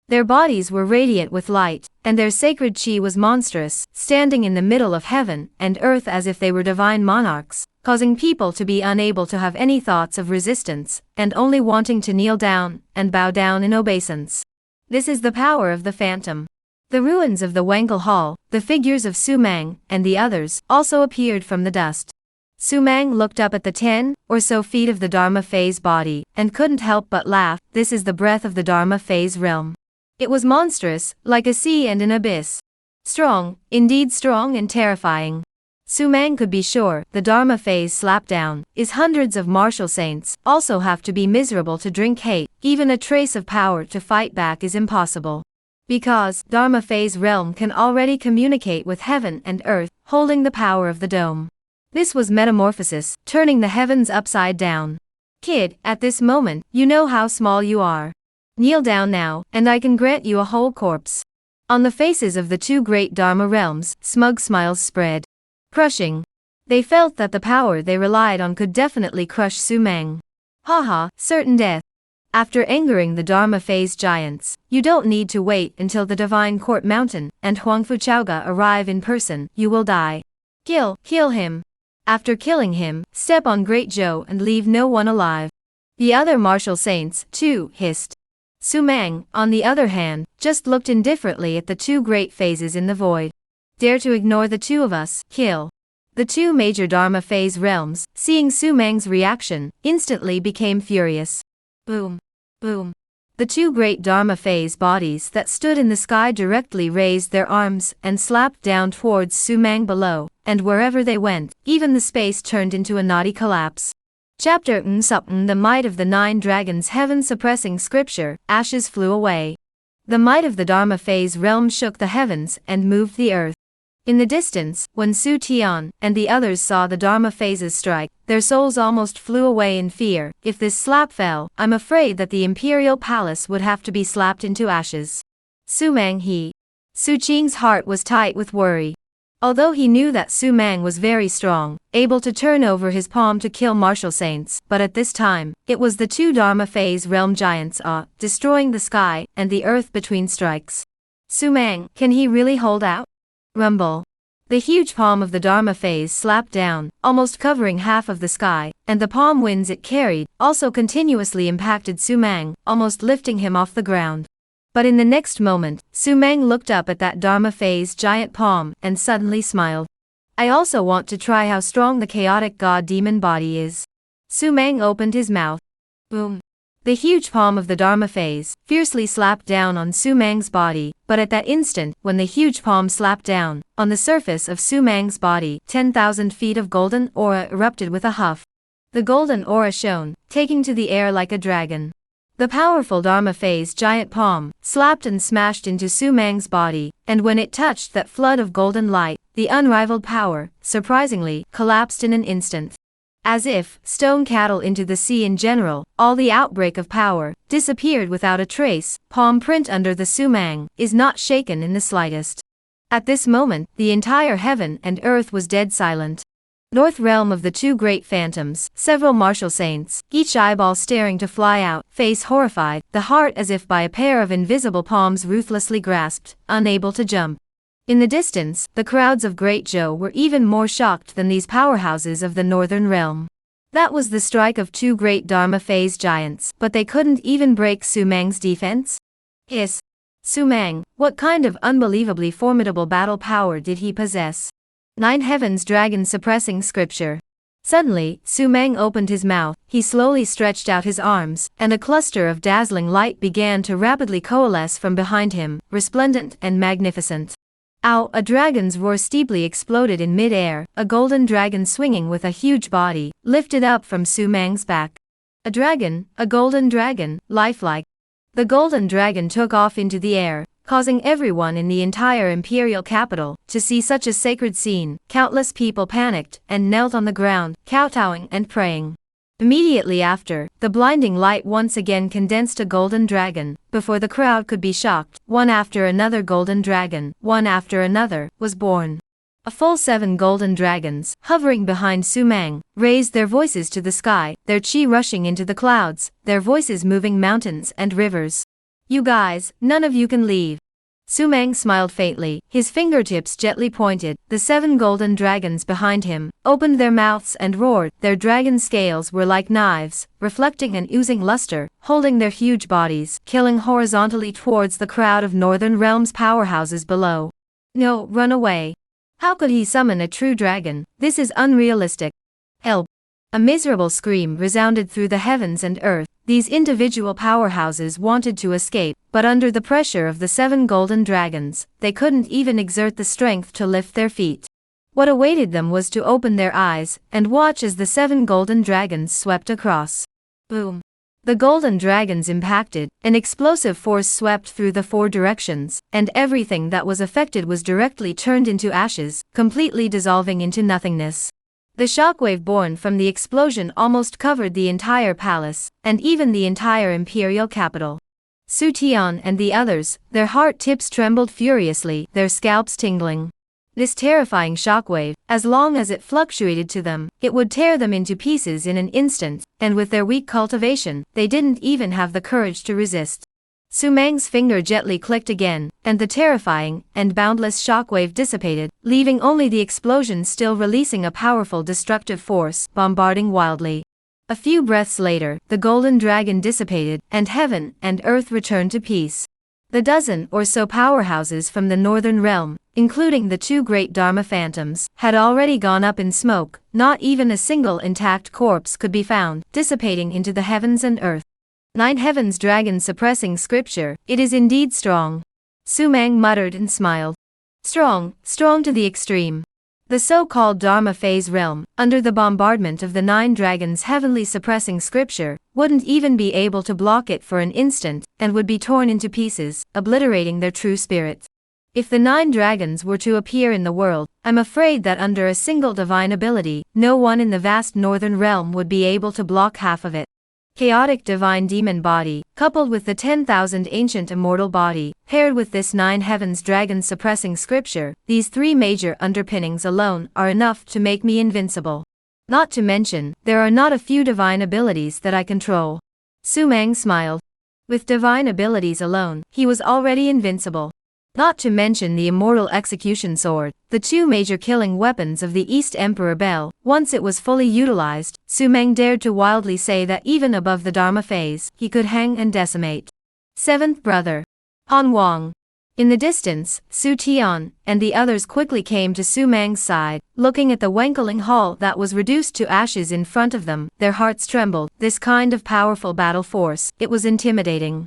Their bodies were radiant with light, and their sacred chi was monstrous, standing in the middle of heaven and earth as if they were divine monarchs, causing people to be unable to have any thoughts of resistance, and only wanting to kneel down and bow down in obeisance. This is the power of the Phantom. The ruins of the Wankel Hall, the figures of Su-Mang and the others, also appeared from the dust. Su-Mang looked up at the 10 or so feet of the Dharma Phase body, and couldn't help but laugh. This is the breath of the Dharma Phase realm. It was monstrous, like a sea and an abyss. Strong, indeed strong and terrifying. Su-Mang could be sure the Dharma Phase slapdown is hundreds of martial saints also have to be miserable to drink hate. Even a trace of power to fight back is impossible. Because Dharma Phase realm can already communicate with heaven and earth, holding the power of the dome. This was metamorphosis, turning the heavens upside down. Kid, at this moment, you know how small you are. Kneel down now, and I can grant you a whole corpse. On the faces of the 2 great Dharma realms, smug smiles spread. Crushing. They felt that the power they relied on could definitely crush Su-Mang. Haha, certain death. After angering the Dharma Phase giants, you don't need to wait until the Divine Court Mountain and Huangfu Chaoga arrive in person. You will die. Kill him. After killing him, step on Great Zhou and leave no one alive. The other martial saints, too, hissed. Su-Mang, on the other hand, just looked indifferently at the 2 great phases in the void. Dare to ignore the 2 of us, kill. The 2 major Dharma Phase realms, seeing Su-Mang's reaction, instantly became furious. Boom. Boom. The 2 great Dharma Phase bodies that stood in the sky directly raised their arms and slapped down towards Su-Mang below, and wherever they went, even the space turned into a knotty collapse. Chapter Nsupn. The might of the 9 dragons. Heaven-suppressing scripture. Ashes flew away. The might of the Dharma Phase realm shook the heavens and moved the earth. In the distance, when Su Tian and the others saw the Dharma phases strike, their souls almost flew away in fear. If this slap fell, I'm afraid that the Imperial Palace would have to be slapped into ashes. Su Mang he. Su Qing's heart was tight with worry. Although he knew that Su Mang was very strong, able to turn over his palm to kill martial saints, but at this time, it was the two Dharma phase realm giants destroying the sky and the earth between strikes. Su Mang, can he really hold out? Rumble. The huge palm of the Dharma phase slapped down, almost covering half of the sky, and the palm winds it carried also continuously impacted Su Mang, almost lifting him off the ground. But in the next moment, Su Mang looked up at that Dharma phase giant palm and suddenly smiled. I also want to try how strong the chaotic god demon body is. Su Mang opened his mouth. Boom. The huge palm of the Dharma phase fiercely slapped down on Su Mang's body, but at that instant, when the huge palm slapped down, on the surface of Su Mang's body, 10,000 feet of golden aura erupted with a huff. The golden aura shone, taking to the air like a dragon. The powerful Dharma phase giant palm slapped and smashed into Su Mang's body, and when it touched that flood of golden light, the unrivaled power, surprisingly, collapsed in an instant. As if stone cattle into the sea in general, all the outbreak of power disappeared without a trace. Palm print under the Su Mang is not shaken in the slightest. At this moment, the entire heaven and earth was dead silent. North realm of the two great phantoms, several martial saints, each eyeball staring to fly out, face horrified, the heart as if by a pair of invisible palms ruthlessly grasped, unable to jump. In the distance, the crowds of Great Zhou were even more shocked than these powerhouses of the northern realm. That was the strike of two great Dharma phase giants, but they couldn't even break Su Mang's defense? Hiss. Su Mang, what kind of unbelievably formidable battle power did he possess? 9 Heavens Dragon Suppressing Scripture. Suddenly, Su Mang opened his mouth, he slowly stretched out his arms, and a cluster of dazzling light began to rapidly coalesce from behind him, resplendent and magnificent. Ow! A dragon's roar steeply exploded in mid-air, a golden dragon swinging with a huge body, lifted up from Su Mang's back. A dragon, a golden dragon, lifelike. The golden dragon took off into the air, causing everyone in the entire imperial capital to see such a sacred scene. Countless people panicked and knelt on the ground, kowtowing and praying. Immediately after, the blinding light once again condensed a golden dragon. Before the crowd could be shocked, one after another golden dragon, one after another, was born. A full 7 golden dragons, hovering behind Su Mang, raised their voices to the sky, their chi rushing into the clouds, their voices moving mountains and rivers. You guys, none of you can leave. Su Mang smiled faintly, his fingertips gently pointed. The 7 golden dragons behind him opened their mouths and roared. Their dragon scales were like knives, reflecting and oozing luster, holding their huge bodies, killing horizontally towards the crowd of Northern Realm's powerhouses below. No, run away. How could he summon a true dragon? This is unrealistic. Help! A miserable scream resounded through the heavens and earth. These individual powerhouses wanted to escape, but under the pressure of the 7 golden dragons, they couldn't even exert the strength to lift their feet. What awaited them was to open their eyes and watch as the 7 golden dragons swept across. Boom! The golden dragons impacted, an explosive force swept through the 4 directions, and everything that was affected was directly turned into ashes, completely dissolving into nothingness. The shockwave born from the explosion almost covered the entire palace, and even the entire imperial capital. Su Tian and the others, their heart tips trembled furiously, their scalps tingling. This terrifying shockwave, as long as it fluctuated to them, it would tear them into pieces in an instant, and with their weak cultivation, they didn't even have the courage to resist. Su Mang's finger gently clicked again, and the terrifying and boundless shockwave dissipated, leaving only the explosion still releasing a powerful destructive force, bombarding wildly. A few breaths later, the golden dragon dissipated, and heaven and earth returned to peace. The dozen or so powerhouses from the northern realm, including the 2 great Dharma phantoms, had already gone up in smoke. Not even a single intact corpse could be found, dissipating into the heavens and earth. 9 Heavens Dragon Suppressing Scripture, it is indeed strong. Su Mang muttered and smiled. Strong, strong to the extreme. The so-called Dharma phase realm, under the bombardment of the 9 dragons heavenly suppressing scripture, wouldn't even be able to block it for an instant, and would be torn into pieces, obliterating their true spirit. If the 9 dragons were to appear in the world, I'm afraid that under a single divine ability, no one in the vast northern realm would be able to block half of it. chaotic divine demon body, coupled with the 10,000 ancient immortal body, paired with this 9 heavens dragon suppressing scripture, these 3 major underpinnings alone are enough to make me invincible. Not to mention, there are not a few divine abilities that I control. Su Mang smiled. With divine abilities alone, he was already invincible. Not to mention the immortal execution sword, the 2 major killing weapons of the East Emperor Bell. Once it was fully utilized, Su Mang dared to wildly say that even above the Dharma phase, he could hang and decimate. 7th brother. Han Wang. In the distance, Su Tian and the others quickly came to Su Mang's side, looking at the Wankeling Hall that was reduced to ashes in front of them. Their hearts trembled. This kind of powerful battle force, it was intimidating.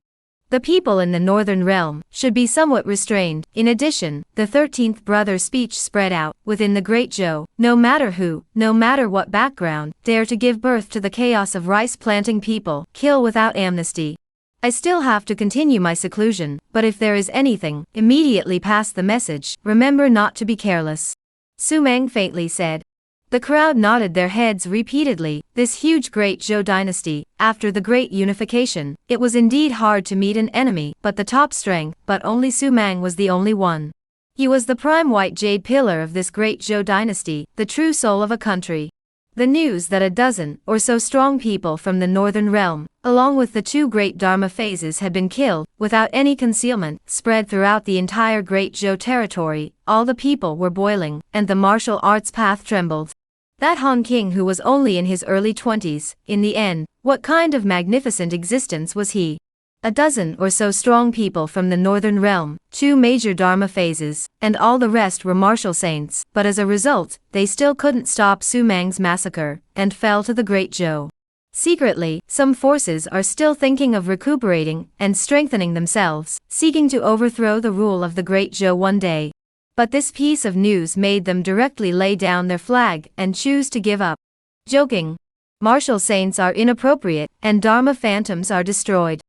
The people in the Northern Realm should be somewhat restrained. In addition, the 13th brother's speech spread out within the Great Zhou. No matter who, no matter what background, dare to give birth to the chaos of rice-planting people, kill without amnesty. I still have to continue my seclusion, but if there is anything, immediately pass the message. Remember not to be careless. Su Mang faintly said. The crowd nodded their heads repeatedly. This huge Great Zhou dynasty, after the Great Unification, it was indeed hard to meet an enemy, but the top strength, but only Su Mang was the only one. He was the prime white jade pillar of this Great Zhou dynasty, the true soul of a country. The news that a dozen or so strong people from the Northern Realm, along with the 2 great Dharma phases had been killed, without any concealment, spread throughout the entire Great Zhou territory. All the people were boiling, and the martial arts path trembled. That Han King who was only in his early 20s, in the end, what kind of magnificent existence was he? A dozen or so strong people from the Northern Realm, 2 major Dharma phases, and all the rest were martial saints, but as a result, they still couldn't stop Su Mang's massacre, and fell to the Great Zhou. Secretly, some forces are still thinking of recuperating and strengthening themselves, seeking to overthrow the rule of the Great Zhou one day. But this piece of news made them directly lay down their flag and choose to give up. Joking. Martial saints are inappropriate, and Dharma phantoms are destroyed.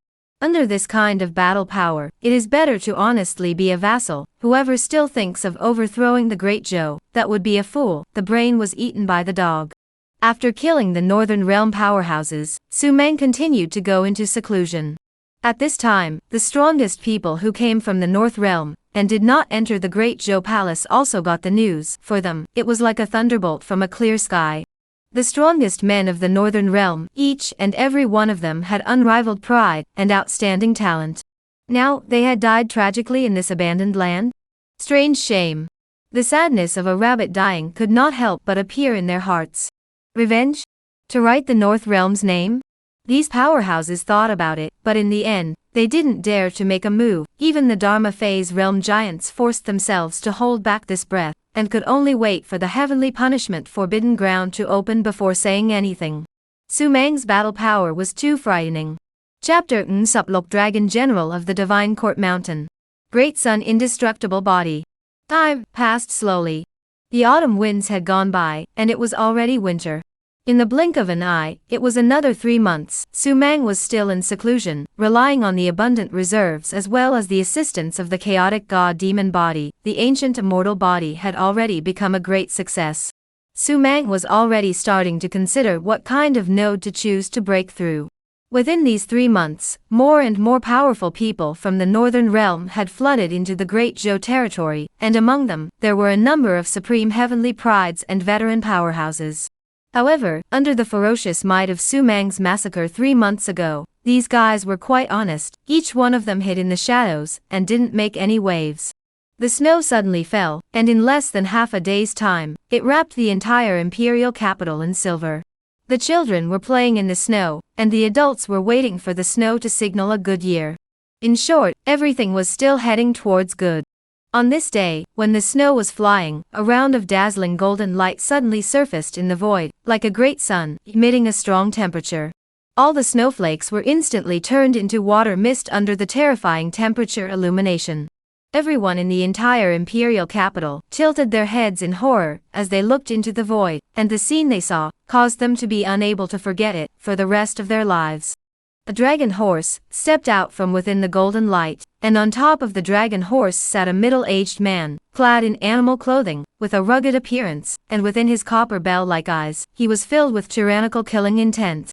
Under this kind of battle power, it is better to honestly be a vassal. Whoever still thinks of overthrowing the Great Zhou, that would be a fool. The brain was eaten by the dog. After killing the Northern Realm powerhouses, Su Mang continued to go into seclusion. At this time, the strongest people who came from the North Realm, and did not enter the Great Zhou Palace also got the news. For them, it was like a thunderbolt from a clear sky. The strongest men of the Northern Realm, each and every one of them had unrivaled pride and outstanding talent. Now, they had died tragically in this abandoned land? Strange shame. The sadness of a rabbit dying could not help but appear in their hearts. Revenge? To right the North Realm's name? These powerhouses thought about it, but in the end, they didn't dare to make a move. Even the Dharma phase realm giants forced themselves to hold back this breath, and could only wait for the heavenly punishment forbidden ground to open before saying anything. Su Mang's battle power was too frightening. Chapter Suplok Dragon General of the Divine Court Mountain. Great Sun Indestructible Body. Time passed slowly. The autumn winds had gone by, and it was already winter. In the blink of an eye, it was another 3 months. Su Mang was still in seclusion, relying on the abundant reserves as well as the assistance of the chaotic god-demon body. The ancient immortal body had already become a great success. Su Mang was already starting to consider what kind of node to choose to break through. Within these 3 months, more and more powerful people from the Northern Realm had flooded into the Great Zhou territory, and among them, there were a number of supreme heavenly prides and veteran powerhouses. However, under the ferocious might of Su Mang's massacre 3 months ago, these guys were quite honest. Each one of them hid in the shadows and didn't make any waves. The snow suddenly fell, and in less than half a day's time, it wrapped the entire imperial capital in silver. The children were playing in the snow, and the adults were waiting for the snow to signal a good year. In short, everything was still heading towards good. On this day, when the snow was flying, a round of dazzling golden light suddenly surfaced in the void, like a great sun, emitting a strong temperature. All the snowflakes were instantly turned into water mist under the terrifying temperature illumination. Everyone in the entire imperial capital tilted their heads in horror as they looked into the void, and the scene they saw caused them to be unable to forget it for the rest of their lives. A dragon horse stepped out from within the golden light, and on top of the dragon horse sat a middle-aged man, clad in animal clothing, with a rugged appearance, and within his copper bell-like eyes, he was filled with tyrannical killing intent.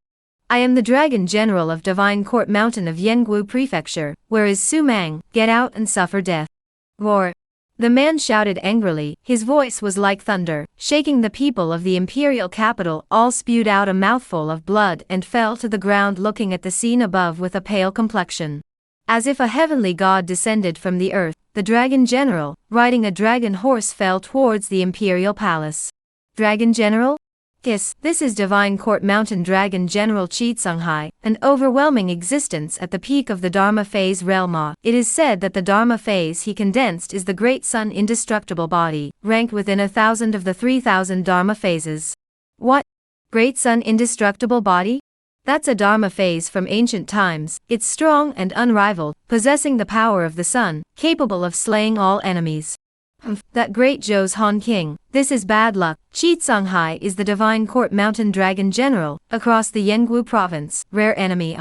I am the Dragon General of Divine Court Mountain of Yanggu Prefecture. Where is Su Mang? Get out and suffer death. Roar. The man shouted angrily, his voice was like thunder, shaking the people of the imperial capital. All spewed out a mouthful of blood and fell to the ground looking at the scene above with a pale complexion. As if a heavenly god descended from the earth, the Dragon General, riding a dragon horse, fell towards the imperial palace. Dragon General? Yes, this is Divine Court Mountain Dragon General Chitsunghai, an overwhelming existence at the peak of the Dharma phase realm. It is said that the Dharma phase he condensed is the Great Sun indestructible body, ranked within 1,000 of the 3,000 Dharma phases. What? Great Sun indestructible body? That's a Dharma phase from ancient times. It's strong and unrivaled, possessing the power of the sun, capable of slaying all enemies. That great Zhou's Han King, this is bad luck. Chitsunghai is the Divine Court Mountain Dragon General, across the Yanggu province, rare enemy.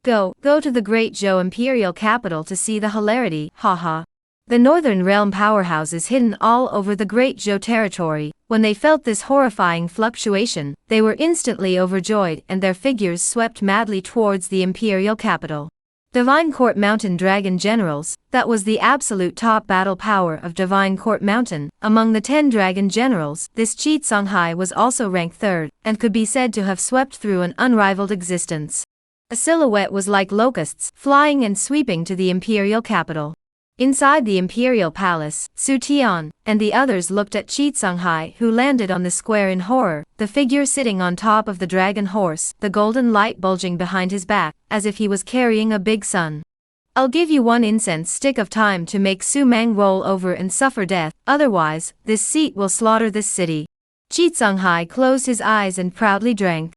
Go to the great Zhou imperial capital to see the hilarity, haha. The Northern Realm powerhouses hidden all over the great Zhou territory, when they felt this horrifying fluctuation, they were instantly overjoyed and their figures swept madly towards the imperial capital. Divine Court Mountain Dragon Generals, that was the absolute top battle power of Divine Court Mountain. Among the 10 Dragon Generals, this Chitsunghai was also ranked 3rd, and could be said to have swept through an unrivaled existence. A silhouette was like locusts, flying and sweeping to the imperial capital. Inside the imperial palace, Su Tian and the others looked at Chitsunghai, who landed on the square in horror, the figure sitting on top of the dragon horse, the golden light bulging behind his back, as if he was carrying a big sun. I'll give you 1 incense stick of time to make Su Mang roll over and suffer death, otherwise, this seat will slaughter this city. Chitsunghai closed his eyes and proudly drank.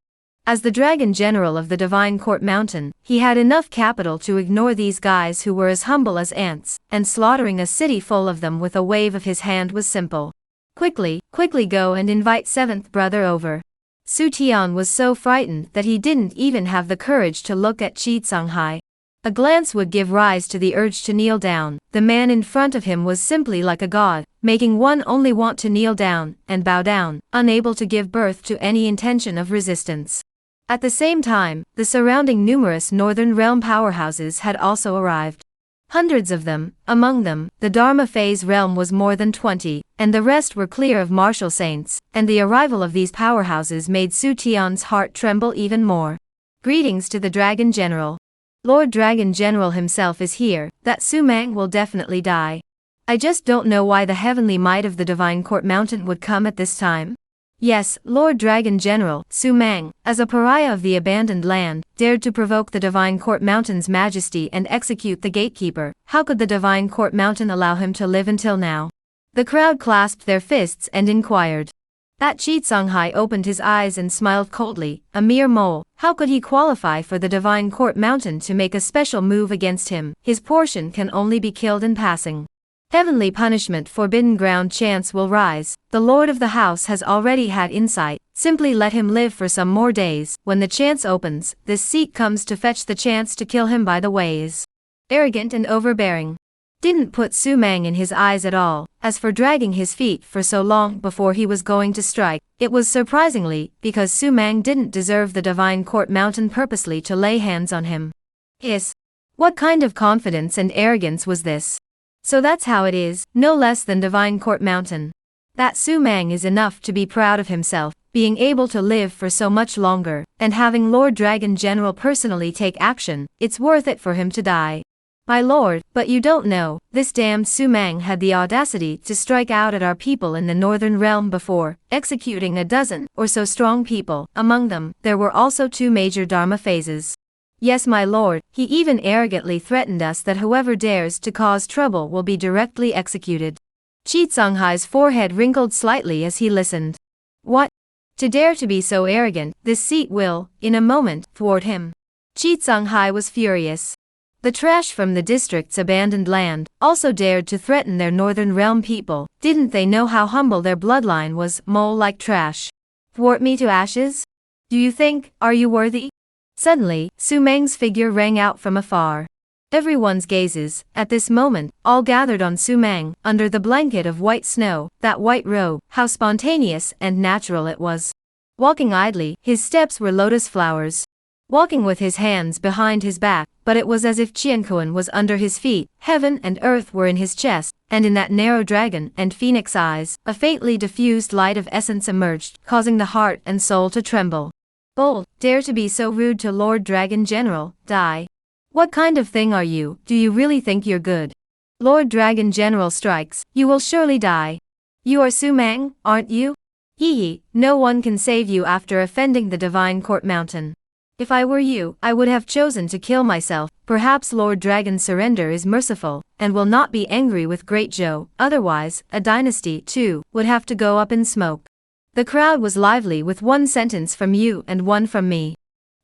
As the Dragon General of the Divine Court Mountain, he had enough capital to ignore these guys who were as humble as ants, and slaughtering a city full of them with a wave of his hand was simple. Quickly go and invite 7th brother over. Su Tian was so frightened that he didn't even have the courage to look at Chitsunghai. A glance would give rise to the urge to kneel down. The man in front of him was simply like a god, making one only want to kneel down and bow down, unable to give birth to any intention of resistance. At the same time, the surrounding numerous Northern Realm powerhouses had also arrived. Hundreds of them, among them, the Dharma phase realm was more than 20, and the rest were clear of martial saints, and the arrival of these powerhouses made Su Tian's heart tremble even more. Greetings to the Dragon General. Lord Dragon General himself is here. That Su Mang will definitely die. I just don't know why the heavenly might of the Divine Court Mountain would come at this time. Yes, Lord Dragon General, Su Mang, as a pariah of the abandoned land, dared to provoke the Divine Court Mountain's majesty and execute the gatekeeper. How could the Divine Court Mountain allow him to live until now? The crowd clasped their fists and inquired. That Chitsunghai opened his eyes and smiled coldly. A mere mole, how could he qualify for the Divine Court Mountain to make a special move against him? His portion can only be killed in passing. Heavenly punishment, forbidden ground, chance will rise. The Lord of the house has already had insight. Simply let him live for some more days. When the chance opens, this seat comes to fetch the chance to kill him by the ways. Arrogant and overbearing. Didn't put Su Mang in his eyes at all. As for dragging his feet for so long before he was going to strike, it was surprisingly because Su Mang didn't deserve the Divine Court Mountain purposely to lay hands on him. Yes. What kind of confidence and arrogance was this? So that's how it is, no less than Divine Court Mountain. That Su Mang is enough to be proud of himself, being able to live for so much longer, and having Lord Dragon General personally take action. It's worth it for him to die. My lord, but you don't know, this damned Su Mang had the audacity to strike out at our people in the Northern Realm before, executing a dozen or so strong people. Among them, there were also 2 major Dharma phases. Yes, my lord, he even arrogantly threatened us that whoever dares to cause trouble will be directly executed. Chitsunghai's forehead wrinkled slightly as he listened. What? To dare to be so arrogant, this seat will, in a moment, thwart him. Chitsunghai was furious. The trash from the district's abandoned land also dared to threaten their Northern Realm people. Didn't they know how humble their bloodline was? Mole like trash. Thwart me to ashes? Do you think, are you worthy? Suddenly, Su Mang's figure rang out from afar. Everyone's gazes, at this moment, all gathered on Su Mang, under the blanket of white snow. That white robe, how spontaneous and natural it was. Walking idly, his steps were lotus flowers. walking with his hands behind his back, but it was as if Qianquan was under his feet, heaven and earth were in his chest, and in that narrow dragon and phoenix eyes, a faintly diffused light of essence emerged, causing the heart and soul to tremble. Bold, dare to be so rude to Lord Dragon General, die. What kind of thing are you? Do you really think you're good? Lord Dragon General strikes, you will surely die. You are Su Mang, aren't you? Hee, no one can save you after offending the Divine Court Mountain. If I were you, I would have chosen to kill myself. Perhaps Lord Dragon's surrender is merciful, and will not be angry with Great Zhou, otherwise, a dynasty, too, would have to go up in smoke. The crowd was lively with one sentence from you and one from me.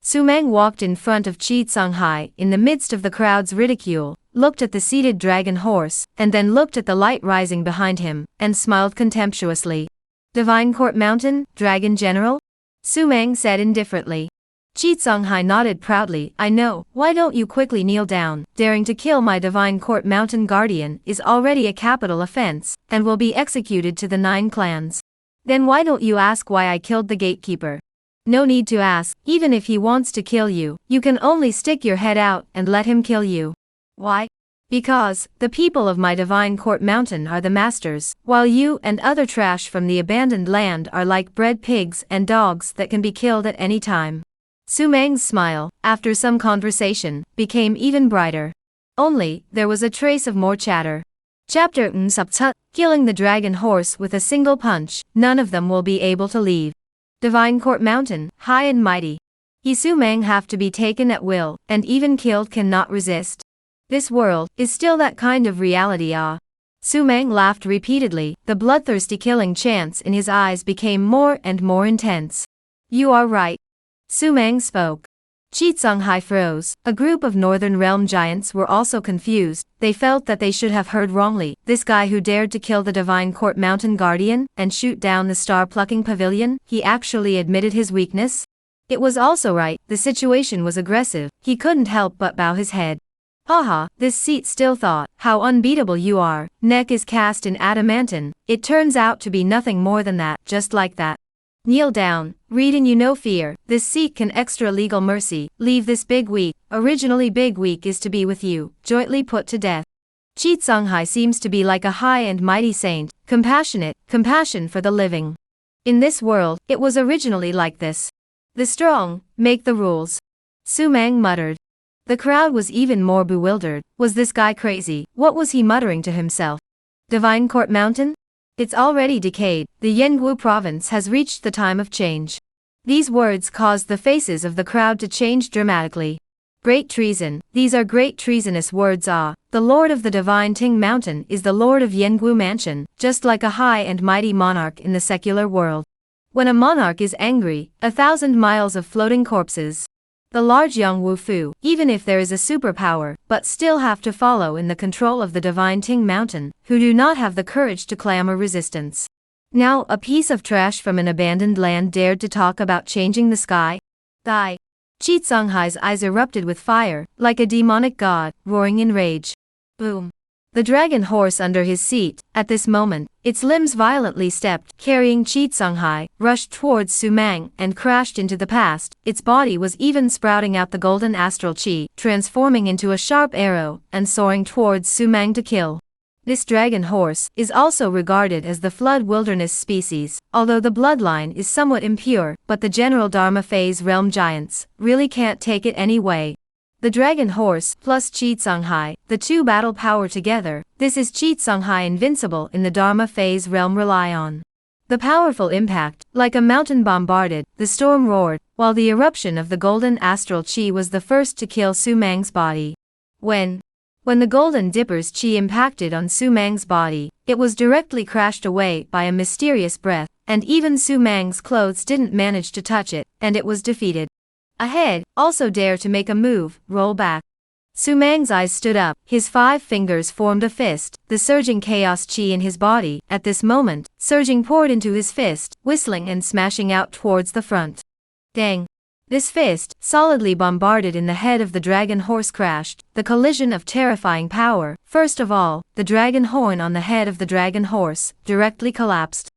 Su Mang walked in front of Qi Songhai in the midst of the crowd's ridicule, looked at the seated dragon horse, and then looked at the light rising behind him, and smiled contemptuously. Divine Court Mountain, Dragon General? Su Mang said indifferently. Qi Songhai nodded proudly. I know, why don't you quickly kneel down? Daring to kill my Divine Court Mountain Guardian is already a capital offense, and will be executed to the 9 clans. Then why don't you ask why I killed the gatekeeper? No need to ask, even if he wants to kill you, you can only stick your head out and let him kill you. Why? Because, the people of my Divine Court Mountain are the masters, while you and other trash from the abandoned land are like bred pigs and dogs that can be killed at any time. Su Mang's smile, after some conversation, became even brighter. Only, there was a trace of more chatter. Chapter Nsaptut, killing the dragon horse with a single punch, none of them will be able to leave. Divine Court Mountain, high and mighty. Su Mang have to be taken at will, and even killed cannot resist. This world is still that kind of reality. Su Mang laughed repeatedly, the bloodthirsty killing chants in his eyes became more and more intense. You are right. Su Mang spoke. Qi Songhai froze. A group of Northern Realm giants were also confused. They felt that they should have heard wrongly. This guy who dared to kill the Divine Court Mountain Guardian and shoot down the star-plucking pavilion, he actually admitted his weakness? It was also right, the situation was aggressive. He couldn't help but bow his head. Haha, this seat still thought, how unbeatable you are. Neck is cast in adamantine. It turns out to be nothing more than that, just like that. Kneel down, read and you no fear, this seek can extra legal mercy, leave this big weak, originally big weak is to be with you, jointly put to death. Qi Songhai seems to be like a high and mighty saint, compassionate, compassion for the living. In this world, it was originally like this. The strong, make the rules. Su Mang muttered. The crowd was even more bewildered. Was this guy crazy? What was he muttering to himself? Divine Court Mountain? It's already decayed. The Yangwu province has reached the time of change. These words caused the faces of the crowd to change dramatically. Great treason. These are great treasonous words. The Lord of the Divine Ting Mountain is the Lord of Yangwu Mansion, just like a high and mighty monarch in the secular world. When a monarch is angry, 1,000 miles of floating corpses. The large Yangwu Fu, even if there is a superpower, but still have to follow in the control of the Divine Ting Mountain, who do not have the courage to clamor resistance. Now, a piece of trash from an abandoned land dared to talk about changing the sky? Die. Qi Songhai's eyes erupted with fire, like a demonic god, roaring in rage. Boom. The dragon horse under his seat, at this moment, its limbs violently stepped, carrying Qi Songhai, rushed towards Su Mang, and crashed into the past. Its body was even sprouting out the golden astral qi, transforming into a sharp arrow, and soaring towards Su Mang to kill. This dragon horse is also regarded as the flood wilderness species, although the bloodline is somewhat impure, but the general Dharma phase realm giants really can't take it anyway. The dragon horse plus Qi Songhai, the two battle power together. This is Qi Songhai invincible in the Dharma phase realm rely on. The powerful impact, like a mountain bombarded, the storm roared, while the eruption of the golden astral qi was the first to kill Su Mang's body. When the golden dipper's qi impacted on Su Mang's body, it was directly crashed away by a mysterious breath, and even Su Mang's clothes didn't manage to touch it, and it was defeated. Ahead, also dare to make a move, roll back. Su Mang's eyes stood up, his 5 fingers formed a fist, the surging chaos chi in his body, at this moment, surging poured into his fist, whistling and smashing out towards the front. Dang! This fist, solidly bombarded in the head of the dragon horse crashed, the collision of terrifying power. First of all, the dragon horn on the head of the dragon horse, directly collapsed.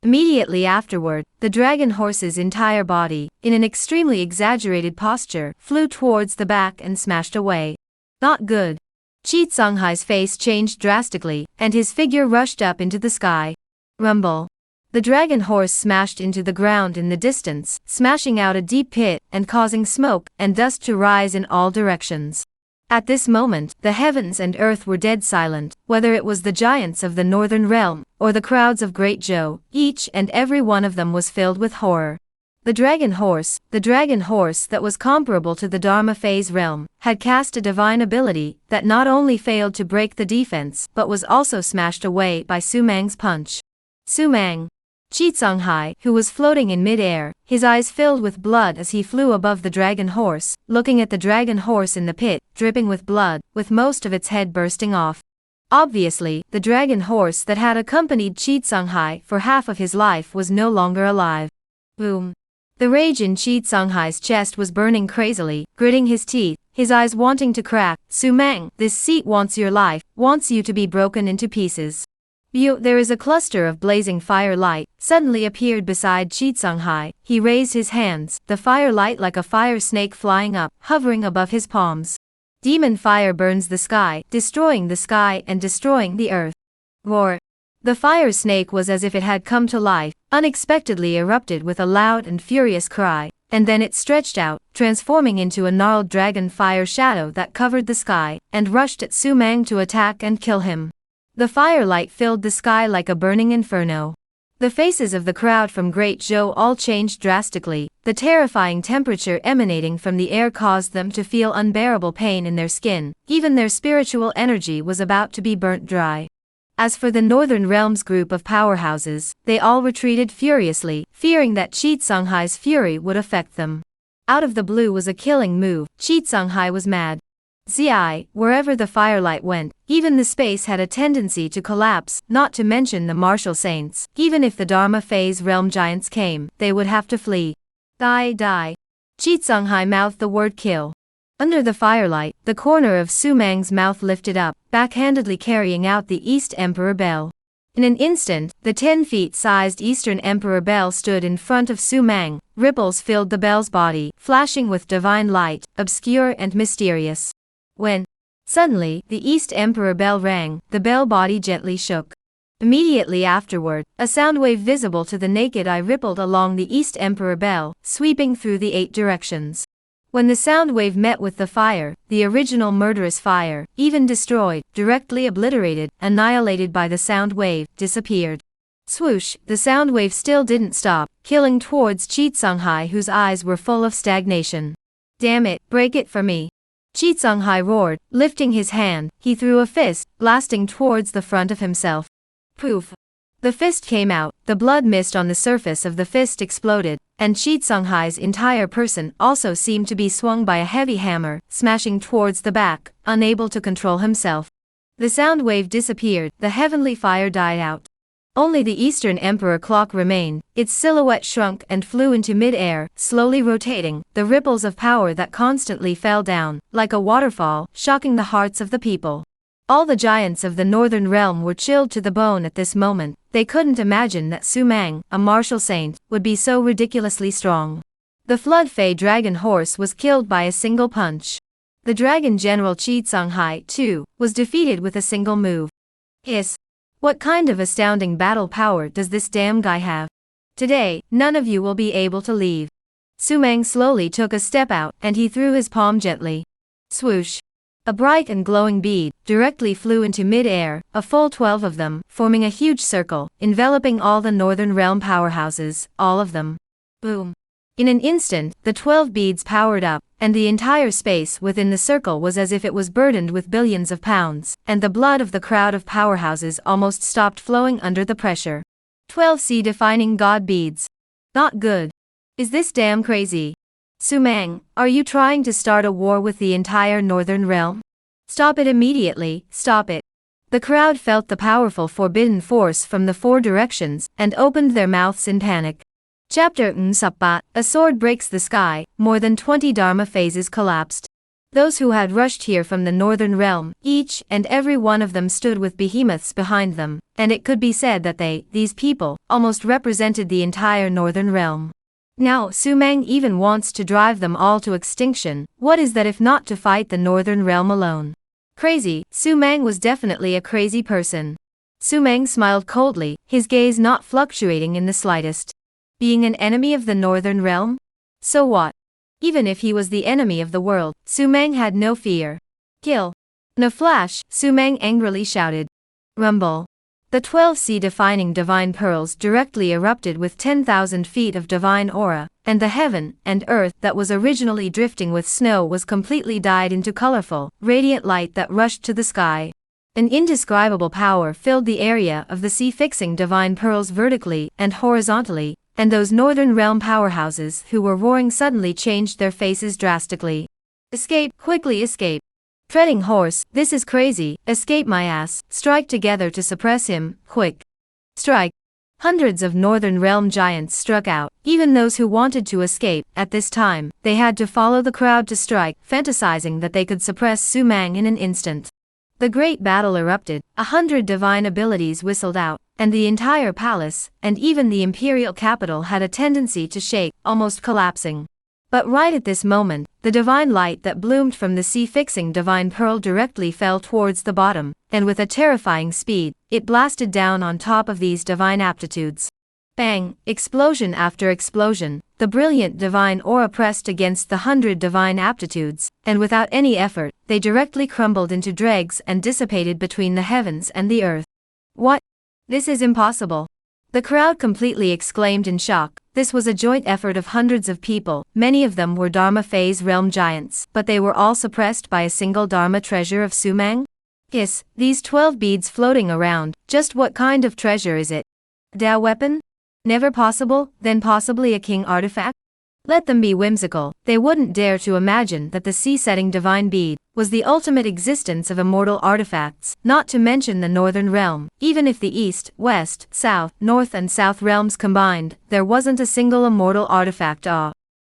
Immediately afterward, the dragon horse's entire body, in an extremely exaggerated posture, flew towards the back and smashed away. Not good. Chi Songhai's face changed drastically, and his figure rushed up into the sky. Rumble. The dragon horse smashed into the ground in the distance, smashing out a deep pit and causing smoke and dust to rise in all directions. At this moment, the heavens and earth were dead silent, whether it was the giants of the northern realm, or the crowds of Great Zhou, each and every one of them was filled with horror. The dragon horse that was comparable to the Dharma phase realm, had cast a divine ability that not only failed to break the defense but was also smashed away by Su Mang's punch. Su Mang. Chi Songhai, who was floating in mid-air, his eyes filled with blood as he flew above the dragon horse, looking at the dragon horse in the pit, dripping with blood, with most of its head bursting off. Obviously, the dragon horse that had accompanied Chi Songhai for half of his life was no longer alive. Boom. The rage in Chi Songhai's chest was burning crazily, gritting his teeth, his eyes wanting to crack. Su Mang, this seat wants your life, wants you to be broken into pieces. There is a cluster of blazing firelight, suddenly appeared beside Chi Songhai. He raised his hands, the firelight like a fire snake flying up, hovering above his palms. Demon fire burns the sky and destroying the earth. Roar. The fire snake was as if it had come to life, unexpectedly erupted with a loud and furious cry, and then it stretched out, transforming into a gnarled dragon fire shadow that covered the sky, and rushed at Su Mang to attack and kill him. The firelight filled the sky like a burning inferno. The faces of the crowd from Great Zhou all changed drastically. The terrifying temperature emanating from the air caused them to feel unbearable pain in their skin. Even their spiritual energy was about to be burnt dry. As for the Northern Realms group of powerhouses, they all retreated furiously, fearing that Chi Songhai's fury would affect them. Out of the blue was a killing move. Chi Songhai was mad. Zi, wherever the firelight went, even the space had a tendency to collapse, not to mention the martial saints. Even if the Dharma phase realm giants came, they would have to flee. Die. Chi Songhai mouthed the word kill. Under the firelight, the corner of Su Mang's mouth lifted up, backhandedly carrying out the East Emperor Bell. In an instant, the 10-feet-sized Eastern Emperor Bell stood in front of Su Mang. Ripples filled the bell's body, flashing with divine light, obscure and mysterious. When suddenly the East Emperor Bell rang, the bell body gently shook. Immediately afterward, a sound wave visible to the naked eye rippled along the East Emperor Bell, sweeping through the 8 directions. When the sound wave met with the fire, the original murderous fire, even destroyed, directly obliterated, annihilated by the sound wave, disappeared. Swoosh, the sound wave still didn't stop, killing towards Chi Songhai, whose eyes were full of stagnation. Damn it, break it for me. Chi Songhai roared, lifting his hand. He threw a fist, blasting towards the front of himself. Poof. The fist came out, the blood mist on the surface of the fist exploded, and Chi Songhai's entire person also seemed to be swung by a heavy hammer, smashing towards the back, unable to control himself. The sound wave disappeared, the heavenly fire died out. Only the Eastern Emperor clock remained. Its silhouette shrunk and flew into mid-air, slowly rotating, the ripples of power that constantly fell down, like a waterfall, shocking the hearts of the people. All the giants of the Northern Realm were chilled to the bone at this moment. They couldn't imagine that Su Mang, a martial saint, would be so ridiculously strong. The Flood Fey dragon horse was killed by a single punch. The dragon general Chi Songhai, too, was defeated with a single move. Hiss. What kind of astounding battle power does this damn guy have? Today, none of you will be able to leave. Su Mang slowly took a step out, and he threw his palm gently. Swoosh. A bright and glowing bead directly flew into mid-air, a full 12 of them, forming a huge circle, enveloping all the Northern Realm powerhouses, all of them. Boom. In an instant, the 12 beads powered up, and the entire space within the circle was as if it was burdened with billions of pounds, and the blood of the crowd of powerhouses almost stopped flowing under the pressure. 12 sea-defining god beads. Not good. Is this damn crazy? Su Mang, are you trying to start a war with the entire Northern Realm? Stop it immediately, stop it. The crowd felt the powerful forbidden force from the 4 directions, and opened their mouths in panic. Chapter Nsappa, a sword breaks the sky, more than 20 Dharma phases collapsed. Those who had rushed here from the northern realm, each and every one of them stood with behemoths behind them, and it could be said that these people, almost represented the entire northern realm. Now, Sumang even wants to drive them all to extinction. What is that if not to fight the northern realm alone? Crazy. Sumang was definitely a crazy person. Sumang smiled coldly, his gaze not fluctuating in the slightest. Being an enemy of the northern realm? So what? Even if he was the enemy of the world, Sumang had no fear. Kill. In a flash, Sumang angrily shouted. Rumble. The 12 sea-defining divine pearls directly erupted with 10,000 feet of divine aura, and the heaven and earth that was originally drifting with snow was completely dyed into colorful, radiant light that rushed to the sky. An indescribable power filled the area of the sea-fixing divine pearls vertically and horizontally, and those northern realm powerhouses who were roaring suddenly changed their faces drastically. Escape, quickly escape. Treading horse, this is crazy, escape my ass, strike together to suppress him, quick. Strike. Hundreds of northern realm giants struck out, even those who wanted to escape. At this time, they had to follow the crowd to strike, fantasizing that they could suppress Sumang in an instant. The great battle erupted, 100 divine abilities whistled out, and the entire palace, and even the imperial capital had a tendency to shake, almost collapsing. But right at this moment, the divine light that bloomed from the sea-fixing divine pearl directly fell towards the bottom, and with a terrifying speed, it blasted down on top of these divine aptitudes. Bang! Explosion after explosion, the brilliant divine aura pressed against the 100 divine aptitudes, and without any effort, they directly crumbled into dregs and dissipated between the heavens and the earth. What? This is impossible. The crowd completely exclaimed in shock. This was a joint effort of hundreds of people, many of them were Dharma phase realm giants, but they were all suppressed by a single Dharma treasure of Sumang? Yes, these 12 beads floating around, just what kind of treasure is it? Dao weapon? Never possible, then possibly a king artifact? Let them be whimsical, they wouldn't dare to imagine that the sea-setting divine bead was the ultimate existence of immortal artifacts, not to mention the northern realm. Even if the east, west, south, north and south realms combined, there wasn't a single immortal artifact.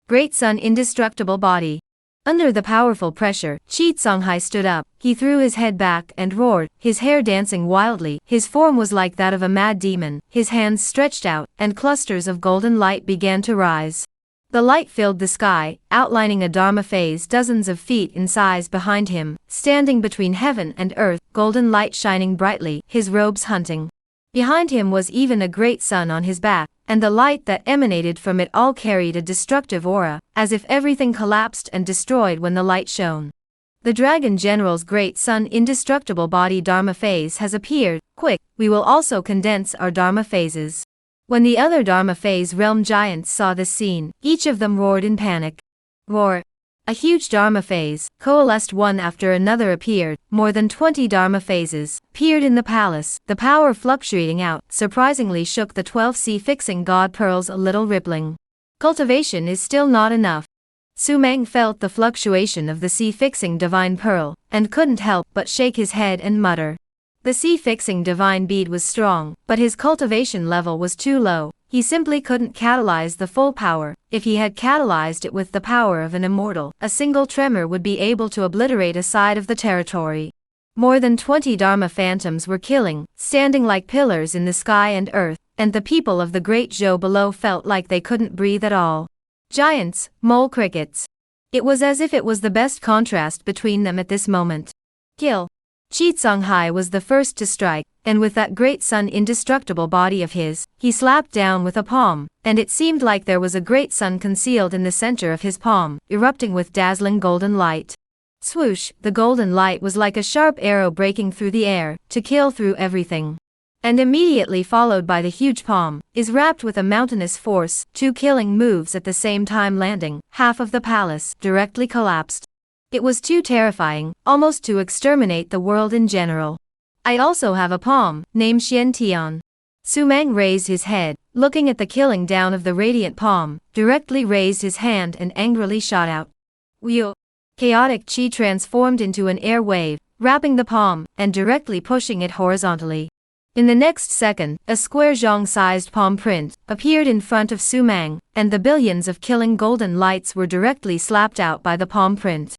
Great Sun indestructible body. Under the powerful pressure, Chi Songhai stood up, he threw his head back and roared, his hair dancing wildly, his form was like that of a mad demon, his hands stretched out, and clusters of golden light began to rise. The light filled the sky, outlining a Dharma phase dozens of feet in size behind him, standing between heaven and earth, golden light shining brightly, his robes hunting. Behind him was even a great sun on his back, and the light that emanated from it all carried a destructive aura, as if everything collapsed and destroyed when the light shone. The Dragon General's great sun indestructible body Dharma phase has appeared. Quick, we will also condense our Dharma phases. When the other Dharma phase realm giants saw this scene, each of them roared in panic. Roar. A huge Dharma phase, coalesced one after another appeared, more than 20 Dharma phases, appeared in the palace, the power fluctuating out, surprisingly shook the 12 sea-fixing god pearls a little rippling. Cultivation is still not enough. Sumang felt the fluctuation of the sea-fixing divine pearl, and couldn't help but shake his head and mutter. The sea-fixing divine bead was strong, but his cultivation level was too low. He simply couldn't catalyze the full power. If he had catalyzed it with the power of an immortal, a single tremor would be able to obliterate a side of the territory. More than 20 Dharma phantoms were killing, standing like pillars in the sky and earth, and the people of the great Zhou below felt like they couldn't breathe at all. Giants, mole crickets. It was as if it was the best contrast between them at this moment. Kill. Chi Songhai was the first to strike, and with that great sun indestructible body of his, he slapped down with a palm, and it seemed like there was a great sun concealed in the center of his palm, erupting with dazzling golden light. Swoosh, the golden light was like a sharp arrow breaking through the air, to kill through everything. And immediately followed by the huge palm, is wrapped with a mountainous force, 2 killing moves at the same time landing, half of the palace, directly collapsed. It was too terrifying, almost to exterminate the world in general. I also have a palm, named Xian Tian. Sumang raised his head, looking at the killing down of the radiant palm, directly raised his hand and angrily shot out. Wheel. Chaotic chi transformed into an air wave, wrapping the palm, and directly pushing it horizontally. In the next second, a square zhong-sized palm print appeared in front of Sumang, and the billions of killing golden lights were directly slapped out by the palm print.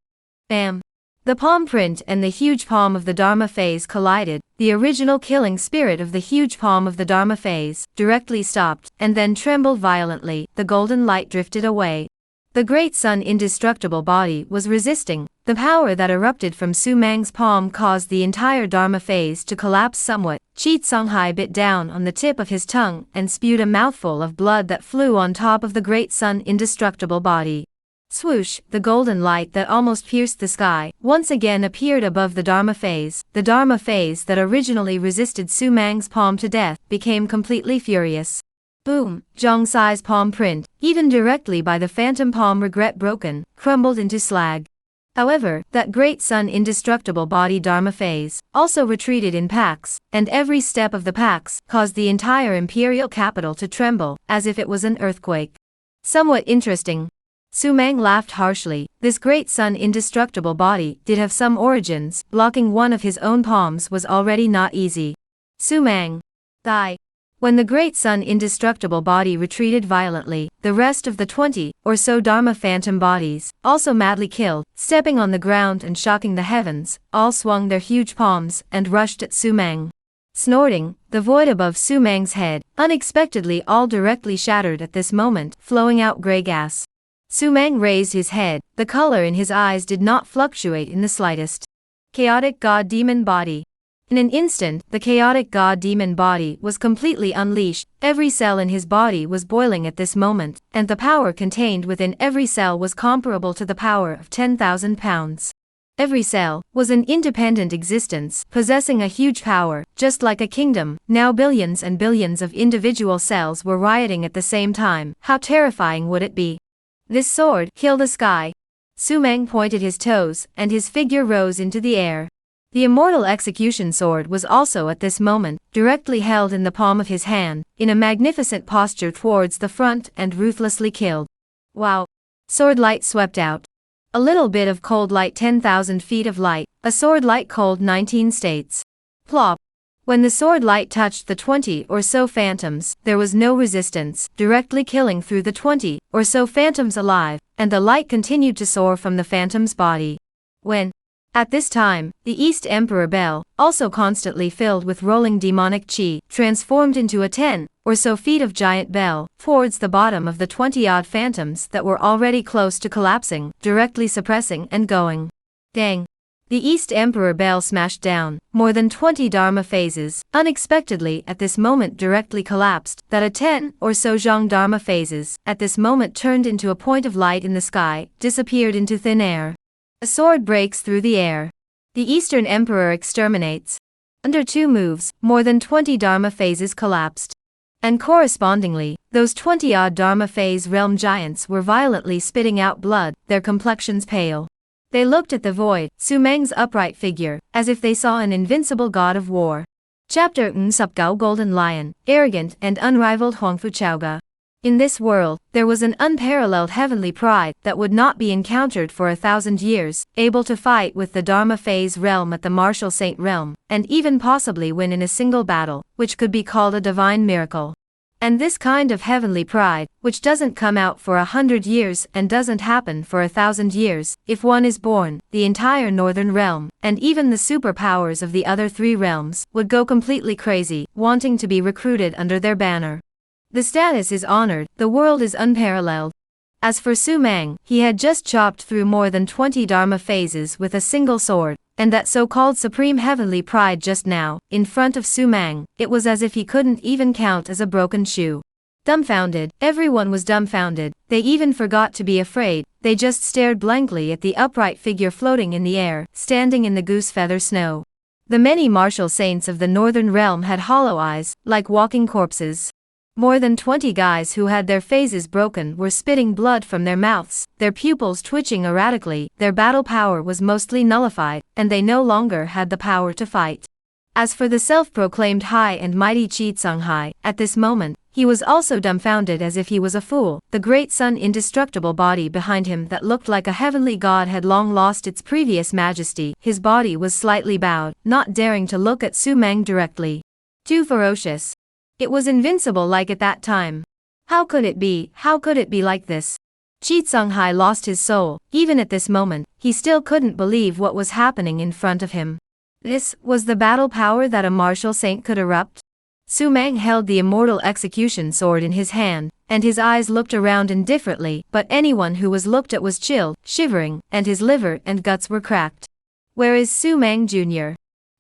Bam! The palm print and the huge palm of the Dharma phase collided. The original killing spirit of the huge palm of the Dharma phase directly stopped, and then trembled violently. The golden light drifted away. The great sun indestructible body was resisting. The power that erupted from Su Mang's palm caused the entire Dharma phase to collapse somewhat. Chi Songhai bit down on the tip of his tongue and spewed a mouthful of blood that flew on top of the great sun indestructible body. Swoosh, the golden light that almost pierced the sky, once again appeared above the Dharma phase. The Dharma phase that originally resisted Su Mang's palm to death became completely furious. Boom! Zhong Sai's palm print, even directly by the phantom palm regret broken, crumbled into slag. However, that great sun indestructible body Dharma phase also retreated in packs, and every step of the packs caused the entire imperial capital to tremble, as if it was an earthquake. Somewhat interesting. Su Mang laughed harshly. This great sun indestructible body did have some origins. Blocking one of his own palms was already not easy. Su Mang. Die. When the great sun indestructible body retreated violently, the rest of the 20 or so Dharma phantom bodies, also madly killed, stepping on the ground and shocking the heavens, all swung their huge palms and rushed at Su Mang. Snorting, the void above Su Mang's head, unexpectedly all directly shattered at this moment, flowing out gray gas. Su Mang raised his head. The color in his eyes did not fluctuate in the slightest. Chaotic God-Demon Body. In an instant, the chaotic God-Demon Body was completely unleashed. Every cell in his body was boiling at this moment, and the power contained within every cell was comparable to the power of 10,000 pounds. Every cell was an independent existence, possessing a huge power, just like a kingdom. Now billions and billions of individual cells were rioting at the same time. How terrifying would it be? This sword, kill the sky. Su Mang pointed his toes, and his figure rose into the air. The immortal execution sword was also at this moment, directly held in the palm of his hand, in a magnificent posture towards the front and ruthlessly killed. Wow! Sword light swept out. A little bit of cold light 10,000 feet of light, a sword light cold 19 states. Plop! When the sword light touched the 20 or so phantoms, there was no resistance, directly killing through the 20 or so phantoms alive, and the light continued to soar from the phantom's body. At this time, the East Emperor Bell, also constantly filled with rolling demonic chi, transformed into a 10 or so feet of giant bell, towards the bottom of the 20-odd phantoms that were already close to collapsing, directly suppressing and going. Dang! The East Emperor Bell smashed down. More than 20 Dharma phases, unexpectedly at this moment directly collapsed, that a 10 or so Zhang Dharma phases, at this moment turned into a point of light in the sky, disappeared into thin air. A sword breaks through the air. The Eastern Emperor exterminates. Under 2 moves, more than 20 Dharma phases collapsed. And correspondingly, those 20-odd Dharma phase realm giants were violently spitting out blood, their complexions pale. They looked at the void, Su Mang's upright figure, as if they saw an invincible god of war. Chapter Nsupgao Golden Lion, Arrogant and Unrivaled Huangfu Chaoga. In this world, there was an unparalleled heavenly pride that would not be encountered for 1,000 years, able to fight with the Dharma phase realm at the martial saint realm, and even possibly win in a single battle, which could be called a divine miracle. And this kind of heavenly pride, which doesn't come out for 100 years and doesn't happen for 1,000 years, if one is born, the entire northern realm, and even the superpowers of the other 3 realms, would go completely crazy, wanting to be recruited under their banner. The status is honored, the world is unparalleled. As for Su Mang, he had just chopped through more than 20 Dharma phases with a single sword, and that so-called supreme heavenly pride just now, in front of Su Mang, it was as if he couldn't even count as a broken shoe. Dumbfounded, everyone was dumbfounded, they even forgot to be afraid, they just stared blankly at the upright figure floating in the air, standing in the goose feather snow. The many martial saints of the northern realm had hollow eyes, like walking corpses. More than 20 guys who had their phases broken were spitting blood from their mouths, their pupils twitching erratically, their battle power was mostly nullified, and they no longer had the power to fight. As for the self-proclaimed high and mighty Chi Songhai, at this moment, he was also dumbfounded as if he was a fool. The great sun indestructible body behind him that looked like a heavenly god had long lost its previous majesty, his body was slightly bowed, not daring to look at Su Mang directly. Too ferocious. It was invincible like at that time. How could it be like this? Chi Tsunghai lost his soul. Even at this moment, he still couldn't believe what was happening in front of him. This was the battle power that a martial saint could erupt? Su Mang held the immortal execution sword in his hand, and his eyes looked around indifferently, but anyone who was looked at was chilled, shivering, and his liver and guts were cracked. Where is Su Mang Jr.?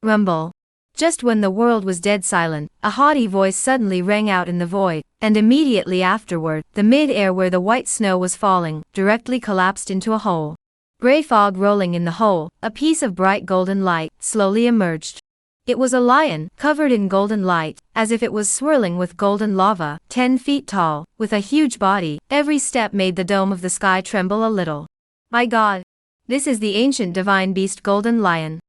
Rumble. Just when the world was dead silent, a haughty voice suddenly rang out in the void, and immediately afterward, the mid-air where the white snow was falling, directly collapsed into a hole. Gray fog rolling in the hole, a piece of bright golden light, slowly emerged. It was a lion, covered in golden light, as if it was swirling with golden lava, 10 feet tall, with a huge body. Every step made the dome of the sky tremble a little. My God! This is the ancient divine beast golden lion.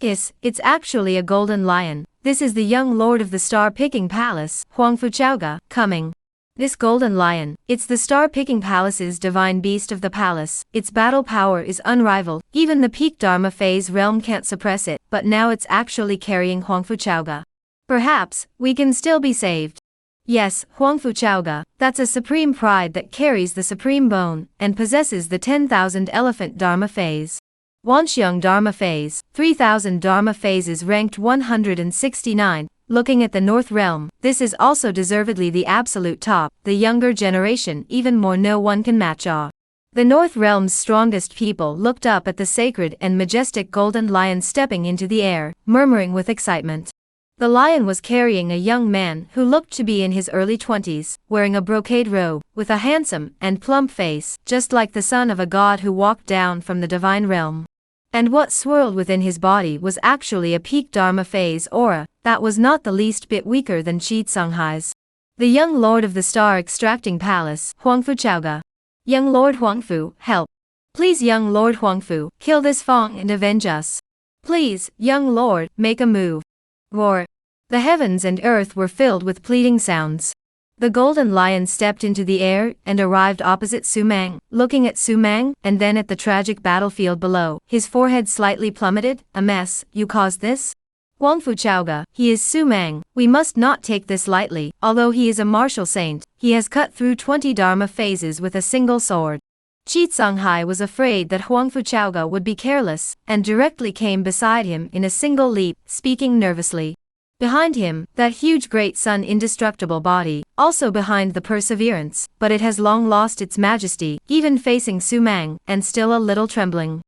Yes, it's actually a golden lion. This is the young lord of the star-picking palace, Huangfu Chaoga, coming. This golden lion, it's the star-picking palace's divine beast of the palace. Its battle power is unrivaled. Even the peak Dharma phase realm can't suppress it, but now it's actually carrying Huangfu Chaoga. Perhaps, we can still be saved. Yes, Huangfu Chaoga, that's a supreme pride that carries the supreme bone, and possesses the 10,000 elephant Dharma phase. Wanxiang Dharma phase, 3,000 Dharma phases ranked 169, looking at the North Realm, this is also deservedly the absolute top, the younger generation even more no one can match awe. The North Realm's strongest people looked up at the sacred and majestic golden lion stepping into the air, murmuring with excitement. The lion was carrying a young man who looked to be in his early 20s, wearing a brocade robe, with a handsome and plump face, just like the son of a god who walked down from the divine realm. And what swirled within his body was actually a peak Dharma phase aura, that was not the least bit weaker than Chi Tsunghai's. The young lord of the star-extracting palace, Huangfu Chaoga. Young Lord Huangfu, help. Please young Lord Huangfu, kill this Fong and avenge us. Please, young lord, make a move. Roar. The heavens and earth were filled with pleading sounds. The golden lion stepped into the air and arrived opposite Su Mang, looking at Su Mang and then at the tragic battlefield below. His forehead slightly plummeted. A mess, you caused this? Huangfu Chaoga, he is Su Mang. We must not take this lightly. Although he is a martial saint, he has cut through 20 Dharma phases with a single sword. Chi Tsunghai was afraid that Huangfu Chaoga would be careless, and directly came beside him in a single leap, speaking nervously. Behind him, that huge great sun indestructible body, also behind the perseverance, but it has long lost its majesty, even facing Su Mang, and still a little trembling.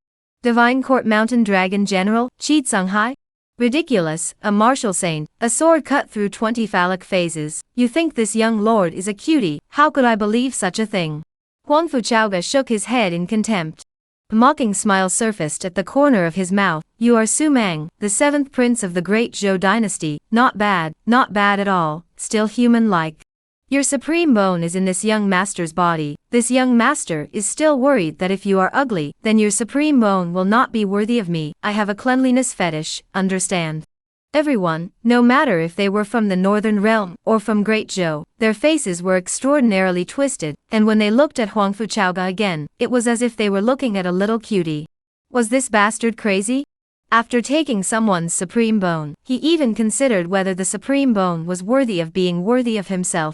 Divine Court Mountain Dragon General, Chi Tsunghai? Ridiculous, a martial saint, a sword cut through 20 phallic phases. You think this young lord is a cutie? How could I believe such a thing? Huangfu Chaoga shook his head in contempt. A mocking smile surfaced at the corner of his mouth. You are Su Mang, the 7th prince of the great Zhou dynasty. Not bad at all, still human-like. Your supreme bone is in this young master's body. This young master is still worried that if you are ugly, then your supreme bone will not be worthy of me. I have a cleanliness fetish, understand? Everyone, no matter if they were from the Northern Realm or from Great Zhou, their faces were extraordinarily twisted, and when they looked at Huangfu Chaoga again, it was as if they were looking at a little cutie. Was this bastard crazy? After taking someone's supreme bone, he even considered whether the supreme bone was worthy of being worthy of himself.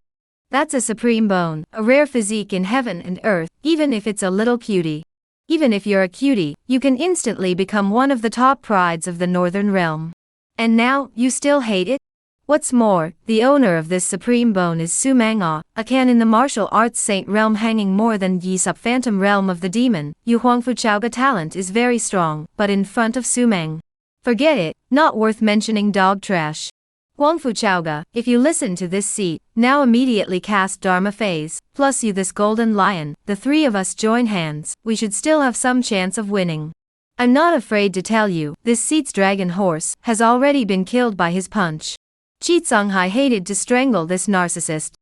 That's a supreme bone, a rare physique in heaven and earth, even if it's a little cutie. Even if you're a cutie, you can instantly become one of the top prides of the Northern Realm. And now, you still hate it? What's more, the owner of this supreme bone is Su Mang, a can in the martial arts saint realm hanging more than Yi Sup phantom realm of the demon. Yu Huangfu Chaoga talent is very strong, but in front of Su Mang. Forget it, not worth mentioning dog trash. Huangfu Chaoga, if you listen to this seat, now immediately cast Dharma phase, plus you this golden lion, the three of us join hands, we should still have some chance of winning. I'm not afraid to tell you, this seat's dragon horse has already been killed by his punch. Chi Tsunghai hated to strangle this narcissist.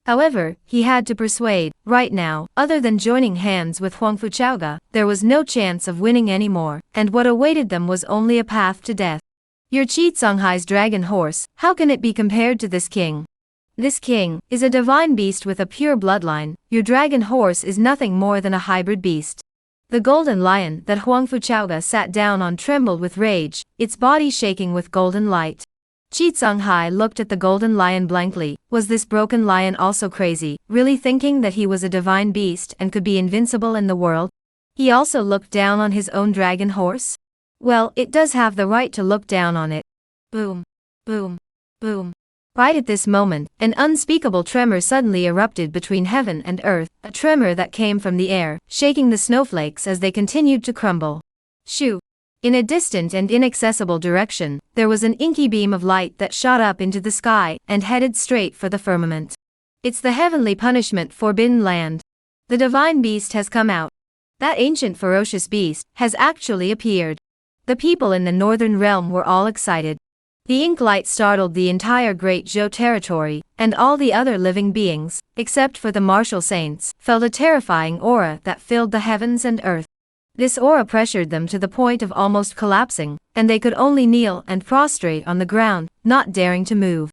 However, he had to persuade. Right now, other than joining hands with Huangfu Chaoga, there was no chance of winning anymore, and what awaited them was only a path to death. Your Chi Tsunghai's dragon horse, how can it be compared to this king? This king is a divine beast with a pure bloodline. Your dragon horse is nothing more than a hybrid beast. The golden lion that Huangfu Chaoga sat down on trembled with rage, its body shaking with golden light. Hai looked at the golden lion blankly. Was this broken lion also crazy, really thinking that he was a divine beast and could be invincible in the world? He also looked down on his own dragon horse? Well, it does have the right to look down on it. Boom. Boom. Boom. Right at this moment, an unspeakable tremor suddenly erupted between heaven and earth, a tremor that came from the air, shaking the snowflakes as they continued to crumble. Shoo! In a distant and inaccessible direction, there was an inky beam of light that shot up into the sky and headed straight for the firmament. It's the heavenly punishment forbidden land. The divine beast has come out. That ancient ferocious beast has actually appeared. The people in the northern realm were all excited. The ink light startled the entire Great Zhou territory, and all the other living beings, except for the martial saints, felt a terrifying aura that filled the heavens and earth. This aura pressured them to the point of almost collapsing, and they could only kneel and prostrate on the ground, not daring to move.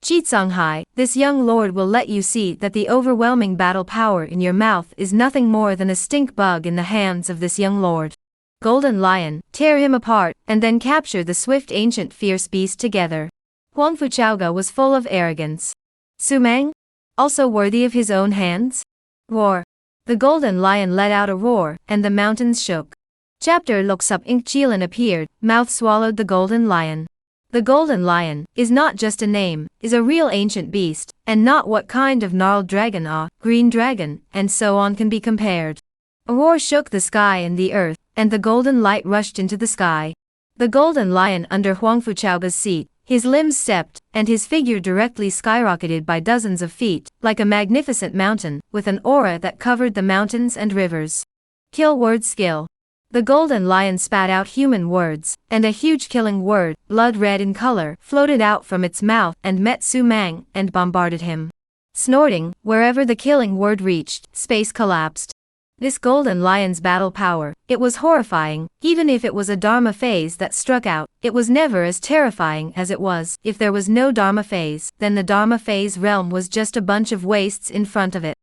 Hai, this young lord will let you see that the overwhelming battle power in your mouth is nothing more than a stink bug in the hands of this young lord. Golden Lion, tear him apart, and then capture the swift ancient fierce beast together. Huangfu was full of arrogance. Su Mang? Also worthy of his own hands? Roar. The Golden Lion let out a roar, and the mountains shook. Chapter looks up Ink Chilan appeared, mouth swallowed the Golden Lion. The Golden Lion is not just a name, is a real ancient beast, and not what kind of gnarled dragon green dragon, and so on can be compared. A roar shook the sky and the earth, and the golden light rushed into the sky. The Golden Lion under Huangfu seat, his limbs stepped, and his figure directly skyrocketed by dozens of feet, like a magnificent mountain, with an aura that covered the mountains and rivers. Kill word skill. The Golden Lion spat out human words, and a huge killing word, blood red in color, floated out from its mouth and met Su Mang, and bombarded him. Snorting, wherever the killing word reached, space collapsed. This Golden Lion's battle power, it was horrifying. Even if it was a Dharma phase that struck out, it was never as terrifying as it was. If there was no Dharma phase, then the Dharma phase realm was just a bunch of wastes in front of it.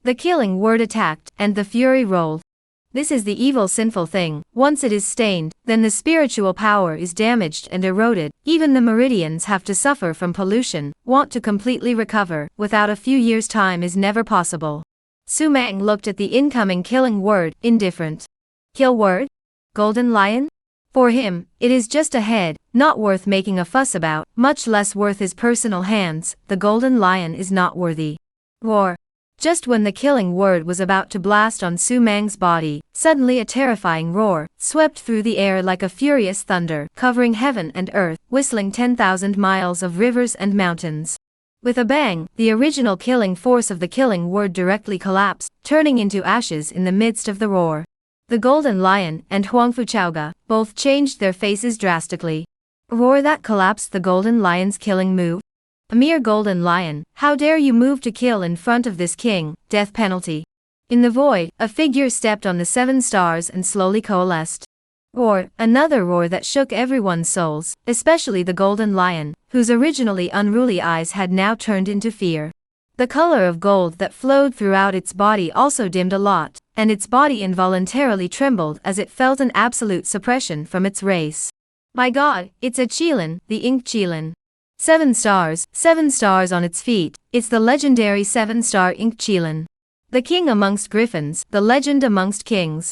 The killing word attacked, and the fury rolled. This is the evil sinful thing. Once it is stained, then the spiritual power is damaged and eroded. Even the meridians have to suffer from pollution. Want to completely recover, without a few years' time is never possible. Su Mang looked at the incoming killing word, indifferent. Kill word? Golden Lion? For him, it is just a head, not worth making a fuss about, much less worth his personal hands. The Golden Lion is not worthy. Roar. Just when the killing word was about to blast on Su Mang's body, suddenly a terrifying roar swept through the air like a furious thunder, covering heaven and earth, whistling 10,000 miles of rivers and mountains. With a bang, the original killing force of the killing word directly collapsed, turning into ashes in the midst of the roar. The Golden Lion and Huangfu both changed their faces drastically. A roar that collapsed the Golden Lion's killing move? A mere Golden Lion, how dare you move to kill in front of this king? Death penalty. In the void, a figure stepped on the 7 stars and slowly coalesced. Roar, another roar that shook everyone's souls, especially the Golden Lion, whose originally unruly eyes had now turned into fear. The color of gold that flowed throughout its body also dimmed a lot, and its body involuntarily trembled as it felt an absolute suppression from its race. My god, it's a Chilan, the Ink Chilan. 7 stars on its feet, it's the legendary 7-star Ink Chilan. The king amongst griffins, the legend amongst kings.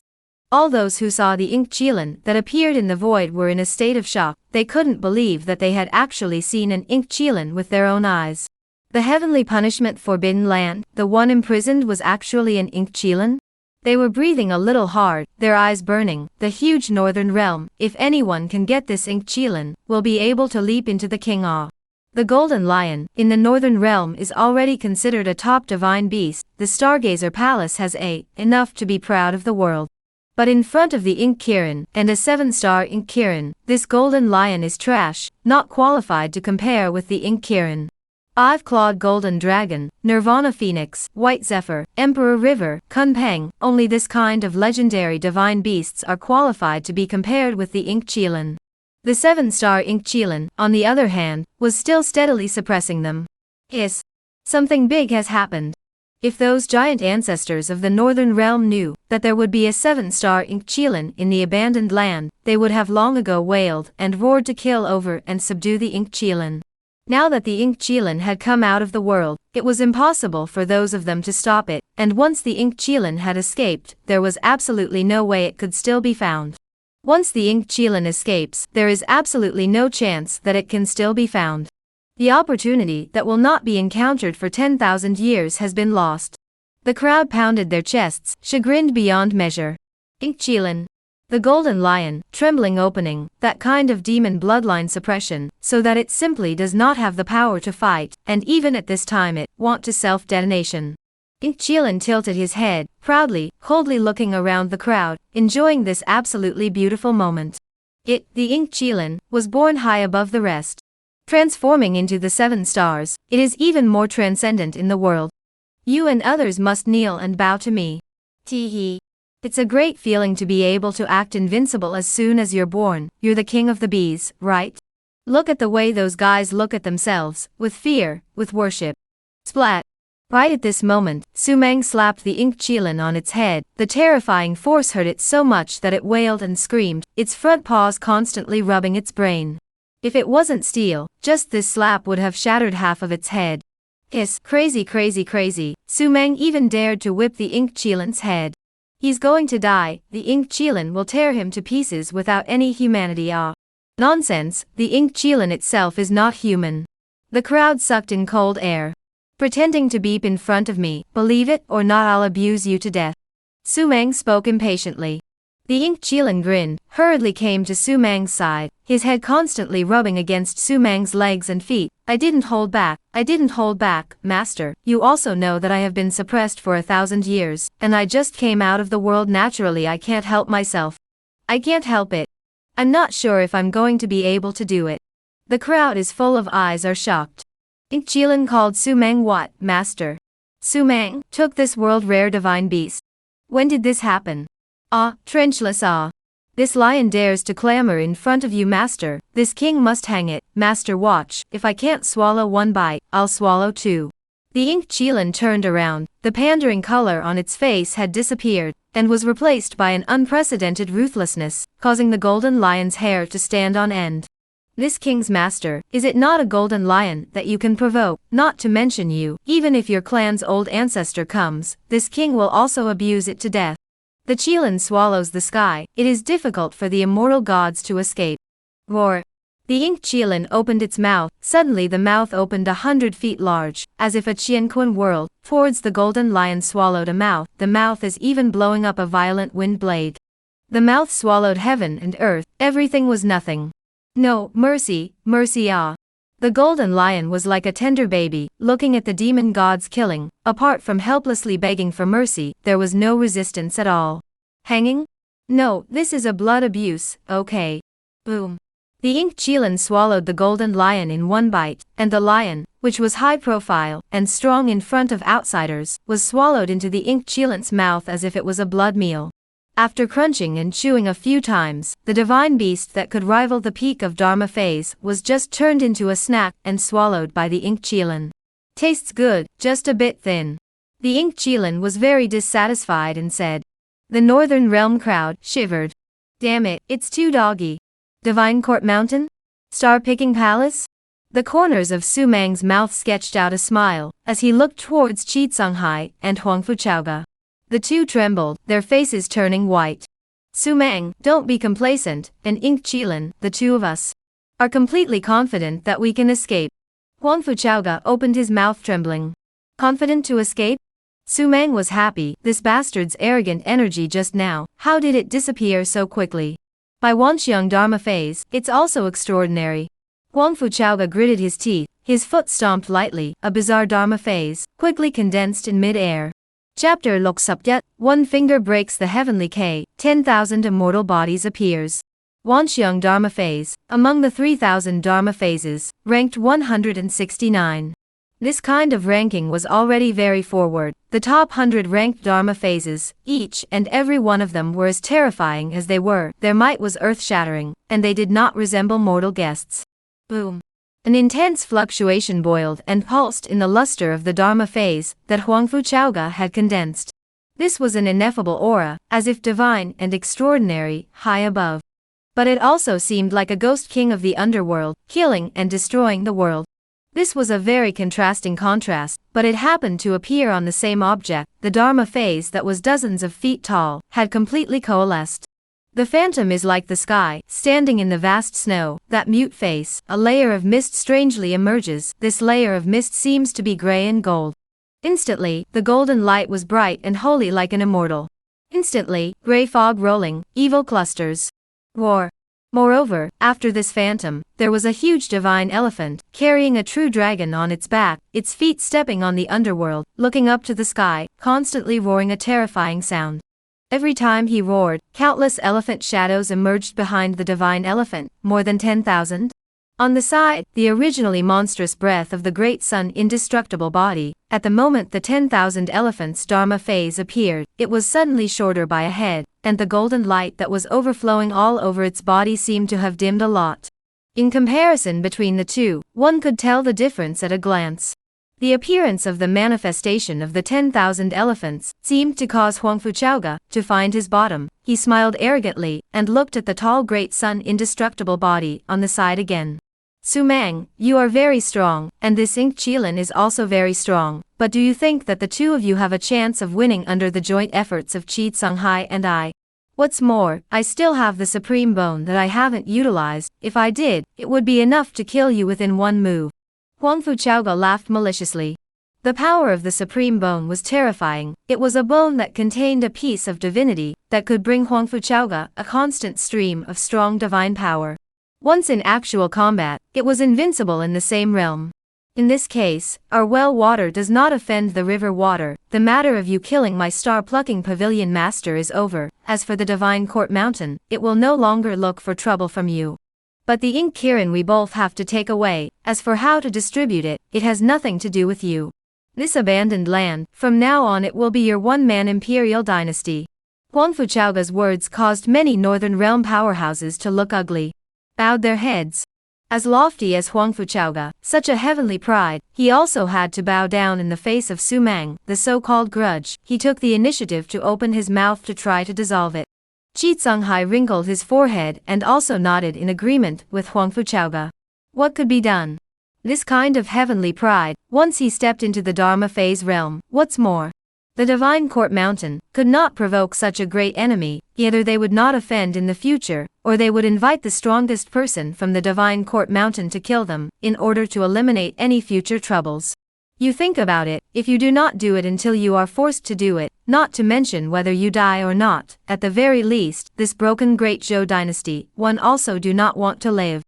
All those who saw the Ink Chilan that appeared in the void were in a state of shock. They couldn't believe that they had actually seen an Ink Chilan with their own eyes. The heavenly punishment forbidden land, the one imprisoned was actually an Ink Chilan? They were breathing a little hard, their eyes burning. The huge northern realm, if anyone can get this Ink Chilan, will be able to leap into the king awe. The Golden Lion, in the northern realm is already considered a top divine beast. The Stargazer Palace has enough to be proud of the world. But in front of the Ink Kiran, and a 7-star Ink Kiran, this Golden Lion is trash, not qualified to compare with the Ink Kiran. Five-clawed Golden Dragon, Nirvana Phoenix, White Zephyr, Emperor River, Kunpeng, only this kind of legendary divine beasts are qualified to be compared with the Ink Chilan. The 7-star Ink Chilan, on the other hand, was still steadily suppressing them. Hiss. Something big has happened. If those giant ancestors of the Northern Realm knew that there would be a 7-star Inkchilan in the abandoned land, they would have long ago wailed and roared to kill over and subdue the Inkchilan. Now that the Inkchilan had come out of the world, it was impossible for those of them to stop it, and once the Inkchilan had escaped, there was absolutely no way it could still be found. Once the Inkchilan escapes, there is absolutely no chance that it can still be found. The opportunity that will not be encountered for 10,000 years has been lost. The crowd pounded their chests, chagrined beyond measure. Inkchilan. The golden lion, trembling opening, that kind of demon bloodline suppression, so that it simply does not have the power to fight, and even at this time it want to self-detonation. Inkchilan tilted his head, proudly, coldly looking around the crowd, enjoying this absolutely beautiful moment. It, the Inkchilan, was born high above the rest. Transforming into the 7 stars, it is even more transcendent in the world. You and others must kneel and bow to me. Tee-hee. It's a great feeling to be able to act invincible as soon as you're born. You're the king of the bees, right? Look at the way those guys look at themselves, with fear, with worship. Splat. Right at this moment, Sumang slapped the Inkchilan on its head. The terrifying force hurt it so much that it wailed and screamed, its front paws constantly rubbing its brain. If it wasn't steel, just this slap would have shattered half of its head. Hiss, crazy crazy crazy, Sumang even dared to whip the Inkchilan's head. He's going to die, the Inkchilan will tear him to pieces without any humanity. Nonsense, the Inkchilan itself is not human. The crowd sucked in cold air. Pretending to beep in front of me, believe it or not I'll abuse you to death. Sumang spoke impatiently. The Inkchilan grinned, hurriedly came to Sumang's side, his head constantly rubbing against Sumang's legs and feet. I didn't hold back, master. You also know that I have been suppressed for 1,000 years, and I just came out of the world naturally. I can't help myself. I can't help it. I'm not sure if I'm going to be able to do it. The crowd is full of eyes are shocked. Inkchilan called Sumang what, master? Sumang took this world rare divine beast. When did this happen? Trenchless. This lion dares to clamor in front of you, master. This king must hang it. Master, watch. If I can't swallow one bite, I'll swallow two. The Inkchilan turned around. The pandering color on its face had disappeared, and was replaced by an unprecedented ruthlessness, causing the golden lion's hair to stand on end. This king's master, is it not a golden lion that you can provoke? Not to mention you, even if your clan's old ancestor comes, this king will also abuse it to death. The Chilan swallows the sky. It is difficult for the immortal gods to escape. Roar. The Inkchilan opened its mouth. Suddenly the mouth opened 100 feet large, as if a Qianquan whirled towards the golden lion. Swallowed a mouth. The mouth is even blowing up a violent wind blade. The mouth swallowed heaven and earth. Everything was nothing. No, mercy, mercy. The golden lion was like a tender baby, looking at the demon gods killing. Apart from helplessly begging for mercy, there was no resistance at all. Hanging? No, this is a blood abuse, okay. Boom. The Inkchilan swallowed the golden lion in one bite, and the lion, which was high profile and strong in front of outsiders, was swallowed into the Inkchilan's mouth as if it was a blood meal. After crunching and chewing a few times, the divine beast that could rival the peak of Dharma phase was just turned into a snack and swallowed by the Inkchilan. Tastes good, just a bit thin. The Inkchilan was very dissatisfied and said. The Northern Realm crowd shivered. Damn it, it's too doggy. Divine Court Mountain? Star-picking palace? The corners of Sumang's mouth sketched out a smile, as he looked towards Chitsunghai and Huangfuchaoga. The two trembled, their faces turning white. Sumang, don't be complacent, and Inkchilan, the two of us, are completely confident that we can escape. Huangfuchaoga opened his mouth trembling. Confident to escape? Sumang was happy. This bastard's arrogant energy just now, how did it disappear so quickly? By Wanxiang Dharma phase, it's also extraordinary. Huangfuchaoga gritted his teeth, his foot stomped lightly, a bizarre Dharma phase, quickly condensed in mid-air. Chapter Loksupyat, one finger breaks the heavenly K, 10,000 immortal bodies appears. Wanxiang Dharma phase, among the 3,000 Dharma phases, ranked 169. This kind of ranking was already very forward. The top 100 ranked Dharma phases, each and every one of them were as terrifying as they were. Their might was earth-shattering, and they did not resemble mortal guests. Boom. An intense fluctuation boiled and pulsed in the luster of the Dharma phase that Huangfu Chaoga had condensed. This was an ineffable aura, as if divine and extraordinary, high above. But it also seemed like a ghost king of the underworld, killing and destroying the world. This was a very contrasting contrast, but it happened to appear on the same object. The Dharma phase that was dozens of feet tall had completely coalesced. The phantom is like the sky, standing in the vast snow, that mute face. A layer of mist strangely emerges. This layer of mist seems to be gray and gold. Instantly, the golden light was bright and holy like an immortal. Instantly, gray fog rolling, evil clusters. Roar. Moreover, after this phantom, there was a huge divine elephant, carrying a true dragon on its back, its feet stepping on the underworld, looking up to the sky, constantly roaring a terrifying sound. Every time he roared, countless elephant shadows emerged behind the divine elephant, more than 10,000. On the side, the originally monstrous breath of the great sun indestructible body. At the moment the 10,000 elephants' Dharma phase appeared, it was suddenly shorter by a head, and the golden light that was overflowing all over its body seemed to have dimmed a lot. In comparison between the two, one could tell the difference at a glance. The appearance of the manifestation of the 10,000 elephants seemed to cause Huangfu Chaoga to find his bottom. He smiled arrogantly and looked at the tall great sun indestructible body on the side again. Su Mang, you are very strong, and this Ink Qilin is also very strong, but do you think that the two of you have a chance of winning under the joint efforts of Qi Tsunghai and I? What's more, I still have the supreme bone that I haven't utilized. If I did, it would be enough to kill you within one move. Huangfu Chaoga laughed maliciously. The power of the supreme bone was terrifying. It was a bone that contained a piece of divinity that could bring Huangfu Chaoga a constant stream of strong divine power. Once in actual combat, it was invincible in the same realm. In this case, our well water does not offend the river water. The matter of you killing my star-plucking pavilion master is over. As for the divine court mountain, it will no longer look for trouble from you. But the ink Kirin we both have to take away. As for how to distribute it, it has nothing to do with you. This abandoned land, from now on it will be your one-man imperial dynasty. Huangfu Chaoga's words caused many northern realm powerhouses to look ugly. Bowed their heads. As lofty as Huangfu Chaoga, such a heavenly pride, he also had to bow down in the face of Su Mang, the so-called grudge. He took the initiative to open his mouth to try to dissolve it. Qi Tsunghai wrinkled his forehead and also nodded in agreement with Huangfu Chaoga. What could be done? This kind of heavenly pride, once he stepped into the Dharma phase realm. What's more, the divine court mountain could not provoke such a great enemy. Either they would not offend in the future, or they would invite the strongest person from the divine court mountain to kill them, in order to eliminate any future troubles. You think about it, if you do not do it until you are forced to do it, not to mention whether you die or not, at the very least, this broken great Zhou dynasty, one also do not want to live.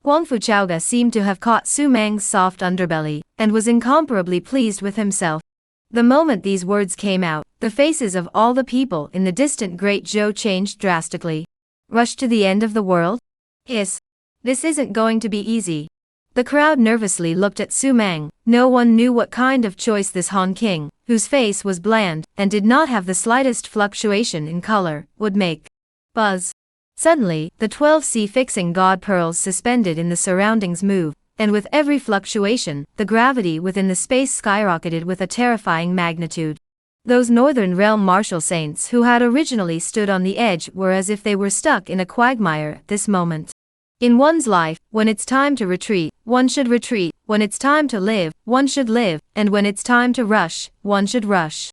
Huangfu Chaoga seemed to have caught Su Mang's soft underbelly, and was incomparably pleased with himself. The moment these words came out, the faces of all the people in the distant great Zhou changed drastically. Rush to the end of the world? This isn't going to be easy. The crowd nervously looked at Su Mang. No one knew what kind of choice this Han King, whose face was bland, and did not have the slightest fluctuation in color, would make. Buzz. Suddenly, the 12 sea-fixing god pearls suspended in the surroundings moved, and with every fluctuation, the gravity within the space skyrocketed with a terrifying magnitude. Those northern realm martial saints who had originally stood on the edge were as if they were stuck in a quagmire at this moment. In one's life, when it's time to retreat, one should retreat. When it's time to live, one should live, and when it's time to rush, one should rush.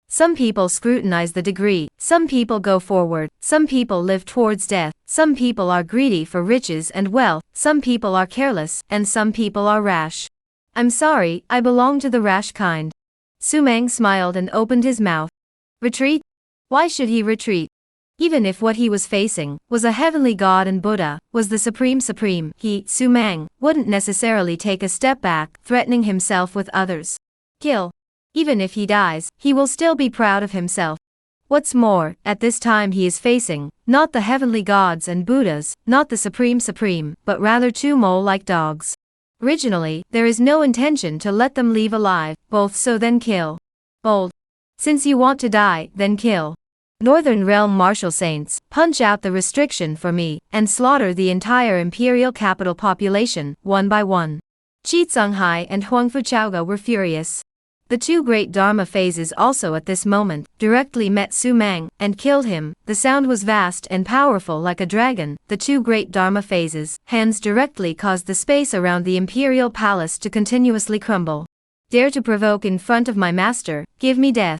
Some people scrutinize the degree, some people go forward, some people live towards death, some people are greedy for riches and wealth, some people are careless, and some people are rash. I'm sorry, I belong to the rash kind. Su Mang smiled and opened his mouth. Retreat? Why should he retreat? Even if what he was facing was a heavenly god and Buddha, was the supreme, he, Su Mang, wouldn't necessarily take a step back, threatening himself with others. Kill. Even if he dies, he will still be proud of himself. What's more, at this time he is facing, not the heavenly gods and Buddhas, not the supreme, but rather two mole-like dogs. Originally, there is no intention to let them leave alive, both so then kill. Bold. Since you want to die, then kill. Northern Realm Martial Saints, punch out the restriction for me, and slaughter the entire imperial capital population, one by one. Qi Tsunghai and Huangfu Chaoga were furious. The two great Dharma phases also at this moment directly met Su Mang and killed him. The sound was vast and powerful like a dragon. The two great Dharma phases' hands directly caused the space around the Imperial Palace to continuously crumble. Dare to provoke in front of my master, give me death.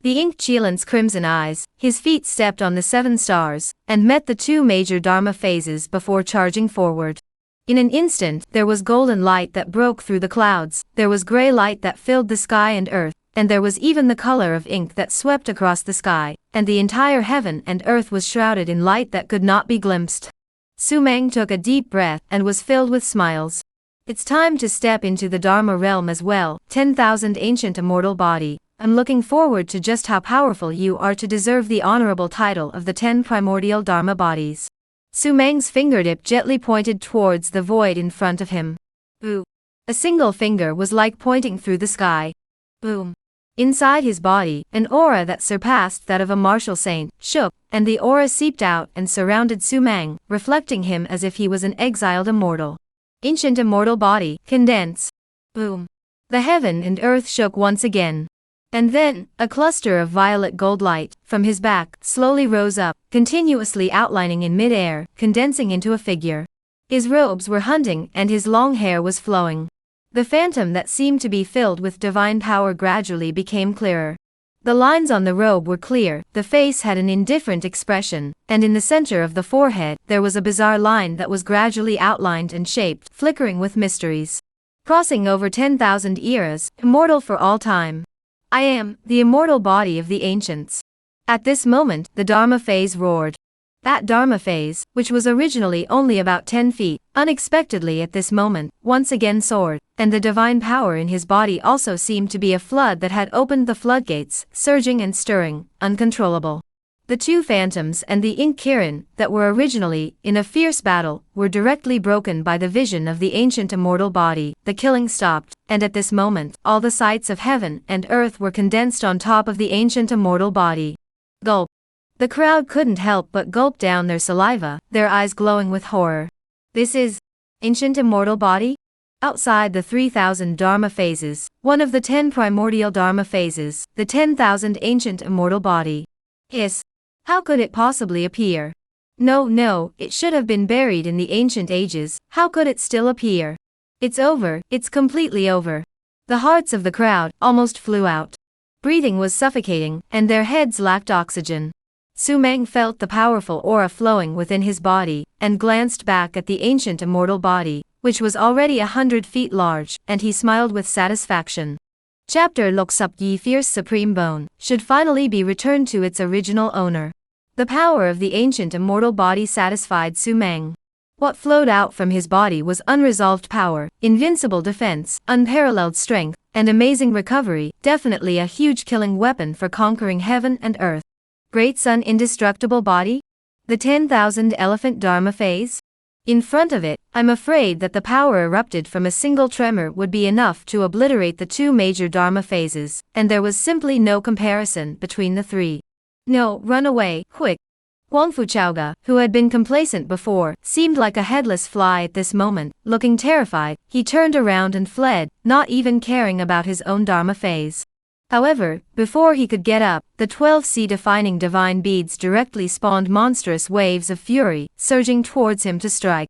The inked Chilan's crimson eyes, his feet stepped on the 7 stars, and met the two major Dharma phases before charging forward. In an instant, there was golden light that broke through the clouds, there was gray light that filled the sky and earth, and there was even the color of ink that swept across the sky, and the entire heaven and earth was shrouded in light that could not be glimpsed. Su Mang took a deep breath and was filled with smiles. It's time to step into the Dharma realm as well, 10,000 ancient immortal body. I'm looking forward to just how powerful you are to deserve the honorable title of the 10 primordial Dharma bodies. Su Mang's fingertip gently pointed towards the void in front of him. Ooh. A single finger was like pointing through the sky. Boom. Inside his body, an aura that surpassed that of a martial saint shook, and the aura seeped out and surrounded Su Mang, reflecting him as if he was an exiled immortal. Ancient immortal body, condense. Boom. The heaven and earth shook once again. And then, a cluster of violet gold light, from his back, slowly rose up, continuously outlining in mid-air, condensing into a figure. His robes were hunting and his long hair was flowing. The phantom that seemed to be filled with divine power gradually became clearer. The lines on the robe were clear, the face had an indifferent expression, and in the center of the forehead, there was a bizarre line that was gradually outlined and shaped, flickering with mysteries. Crossing over 10,000 eras, immortal for all time. I am the immortal body of the ancients. At this moment, the Dharma phase roared. That Dharma phase, which was originally only about 10 feet, unexpectedly at this moment, once again soared, and the divine power in his body also seemed to be a flood that had opened the floodgates, surging and stirring, uncontrollable. The two phantoms and the ink Kirin, that were originally in a fierce battle, were directly broken by the vision of the ancient immortal body. The killing stopped, and at this moment, all the sights of heaven and earth were condensed on top of the ancient immortal body. Gulp. The crowd couldn't help but gulp down their saliva, their eyes glowing with horror. This is ancient immortal body? Outside the 3,000 Dharma phases, one of the 10 primordial Dharma phases, the 10,000 ancient immortal body. Hiss. How could it possibly appear? No, it should have been buried in the ancient ages. How could it still appear? It's over, it's completely over. The hearts of the crowd almost flew out. Breathing was suffocating, and their heads lacked oxygen. Su Mang felt the powerful aura flowing within his body, and glanced back at the ancient immortal body, which was already 100 feet large, and he smiled with satisfaction. Chapter Loksap Yi Fierce Supreme Bone should finally be returned to its original owner. The power of the ancient immortal body satisfied Su Mang. What flowed out from his body was unresolved power, invincible defense, unparalleled strength, and amazing recovery, definitely a huge killing weapon for conquering heaven and earth. Great Sun indestructible body? The 10,000 elephant Dharma phase? In front of it, I'm afraid that the power erupted from a single tremor would be enough to obliterate the two major Dharma phases, and there was simply no comparison between the three. No, run away, quick. Huangfu Chaoga, who had been complacent before, seemed like a headless fly at this moment. Looking terrified, he turned around and fled, not even caring about his own Dharma phase. However, before he could get up, the 12 sea-defining divine beads directly spawned monstrous waves of fury, surging towards him to strike.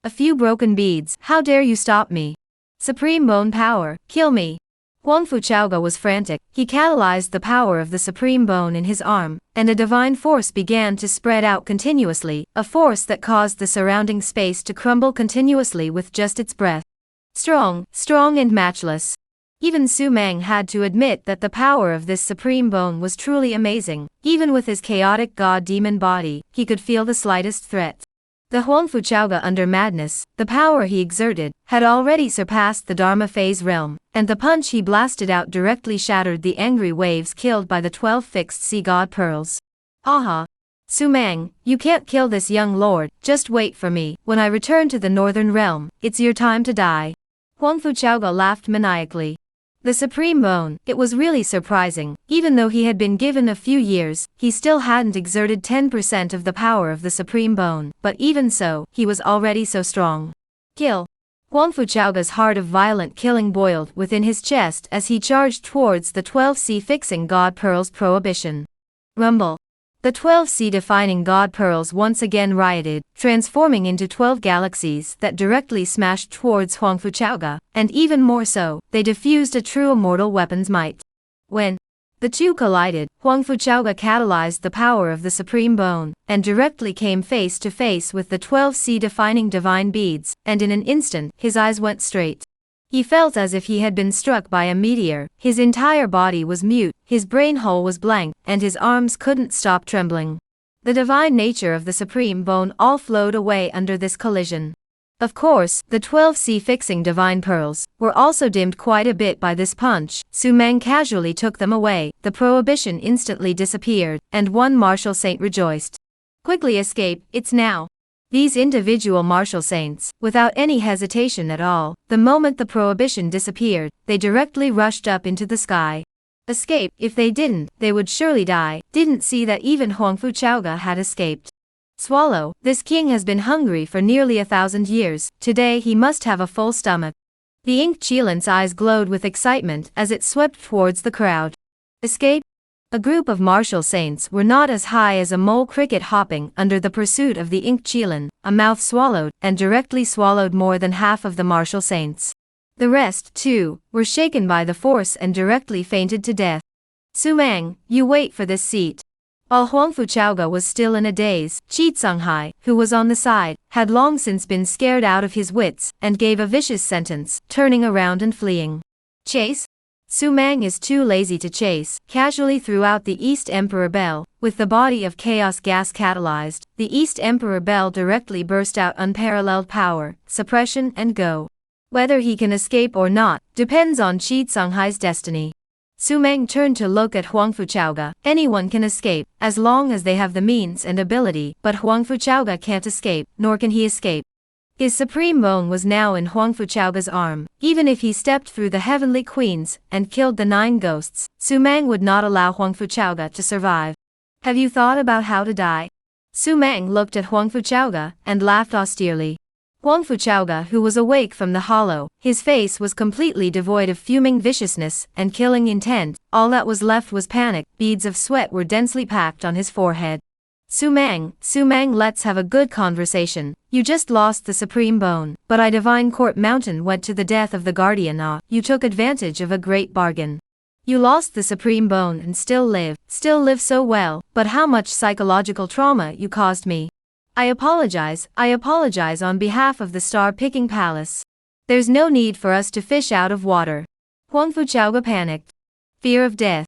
A few broken beads. How dare you stop me? Supreme Bone Power, kill me. Huangfu Chaoga was frantic. He catalyzed the power of the Supreme Bone in his arm, and a divine force began to spread out continuously, a force that caused the surrounding space to crumble continuously with just its breath. Strong and matchless. Even Su Mang had to admit that the power of this Supreme Bone was truly amazing. Even with his chaotic god-demon body, he could feel the slightest threat. The Huangfu Chaoga under madness, the power he exerted, had already surpassed the Dharma phase realm, and the punch he blasted out directly shattered the angry waves killed by the 12 fixed sea god pearls. Aha! Su Mang, you can't kill this young lord, just wait for me. When I return to the northern realm, it's your time to die. Huangfu Chaoga laughed maniacally. The Supreme Bone, it was really surprising. Even though he had been given a few years, he still hadn't exerted 10% of the power of the Supreme Bone, but even so, he was already so strong. Kill. Huang Fuchaoga's heart of violent killing boiled within his chest as he charged towards the 12C fixing God Pearl's prohibition. Rumble. The 12C defining God Pearls once again rioted, transforming into 12 galaxies that directly smashed towards Huang Fuchaoga, and even more so, they diffused a true immortal weapon's might. When the two collided, Huang Fuchaoga catalyzed the power of the Supreme Bone, and directly came face to face with the 12C defining divine beads, and in an instant, his eyes went straight. He felt as if he had been struck by a meteor, his entire body was mute, his brain hole was blank, and his arms couldn't stop trembling. The divine nature of the Supreme Bone all flowed away under this collision. Of course, the 12C fixing divine pearls were also dimmed quite a bit by this punch. Su Meng casually took them away, the prohibition instantly disappeared, and one martial saint rejoiced. Quickly escape, it's now. These individual martial saints, without any hesitation at all, the moment the prohibition disappeared, they directly rushed up into the sky. Escape, if they didn't, they would surely die. Didn't see that even Huang Fuchaoga had escaped. Swallow, this king has been hungry for nearly 1,000 years, today he must have a full stomach. The ink Chilant's eyes glowed with excitement as it swept towards the crowd. Escape? A group of martial saints were not as high as a mole cricket hopping under the pursuit of the ink Chilan, a mouth swallowed, and directly swallowed more than half of the martial saints. The rest, too, were shaken by the force and directly fainted to death. Su Meng, you wait for this seat. While Huang Fuchaoga was still in a daze, Qi Tsunghai, who was on the side, had long since been scared out of his wits, and gave a vicious sentence, turning around and fleeing. Chase? Su Meng is too lazy to chase, casually threw out the East Emperor Bell. With the body of chaos gas catalyzed, the East Emperor Bell directly burst out unparalleled power, suppression and go. Whether he can escape or not, depends on Qi Tsunghai's destiny. Su Meng turned to look at Huang Fuchaoga. Anyone can escape, as long as they have the means and ability, but Huang Fuchaoga can't escape, nor can he escape. His supreme bone was now in Huang Fuchaoga's arm. Even if he stepped through the heavenly queens and killed the 9 ghosts, Su Meng would not allow Huang Fuchaoga to survive. Have you thought about how to die? Su Meng looked at Huang Fuchaoga and laughed austerely. Huang Fuchaoga, who was awake from the hollow, his face was completely devoid of fuming viciousness and killing intent. All that was left was panic. Beads of sweat were densely packed on his forehead. Su Meng, let's have a good conversation. You just lost the Supreme Bone, but I Divine Court Mountain went to the death of the Guardian. You took advantage of a great bargain. You lost the Supreme Bone and still live so well, but how much psychological trauma you caused me. I apologize on behalf of the Star-Picking Palace. There's no need for us to fish out of water. Huang Fuchaoga panicked. Fear of death.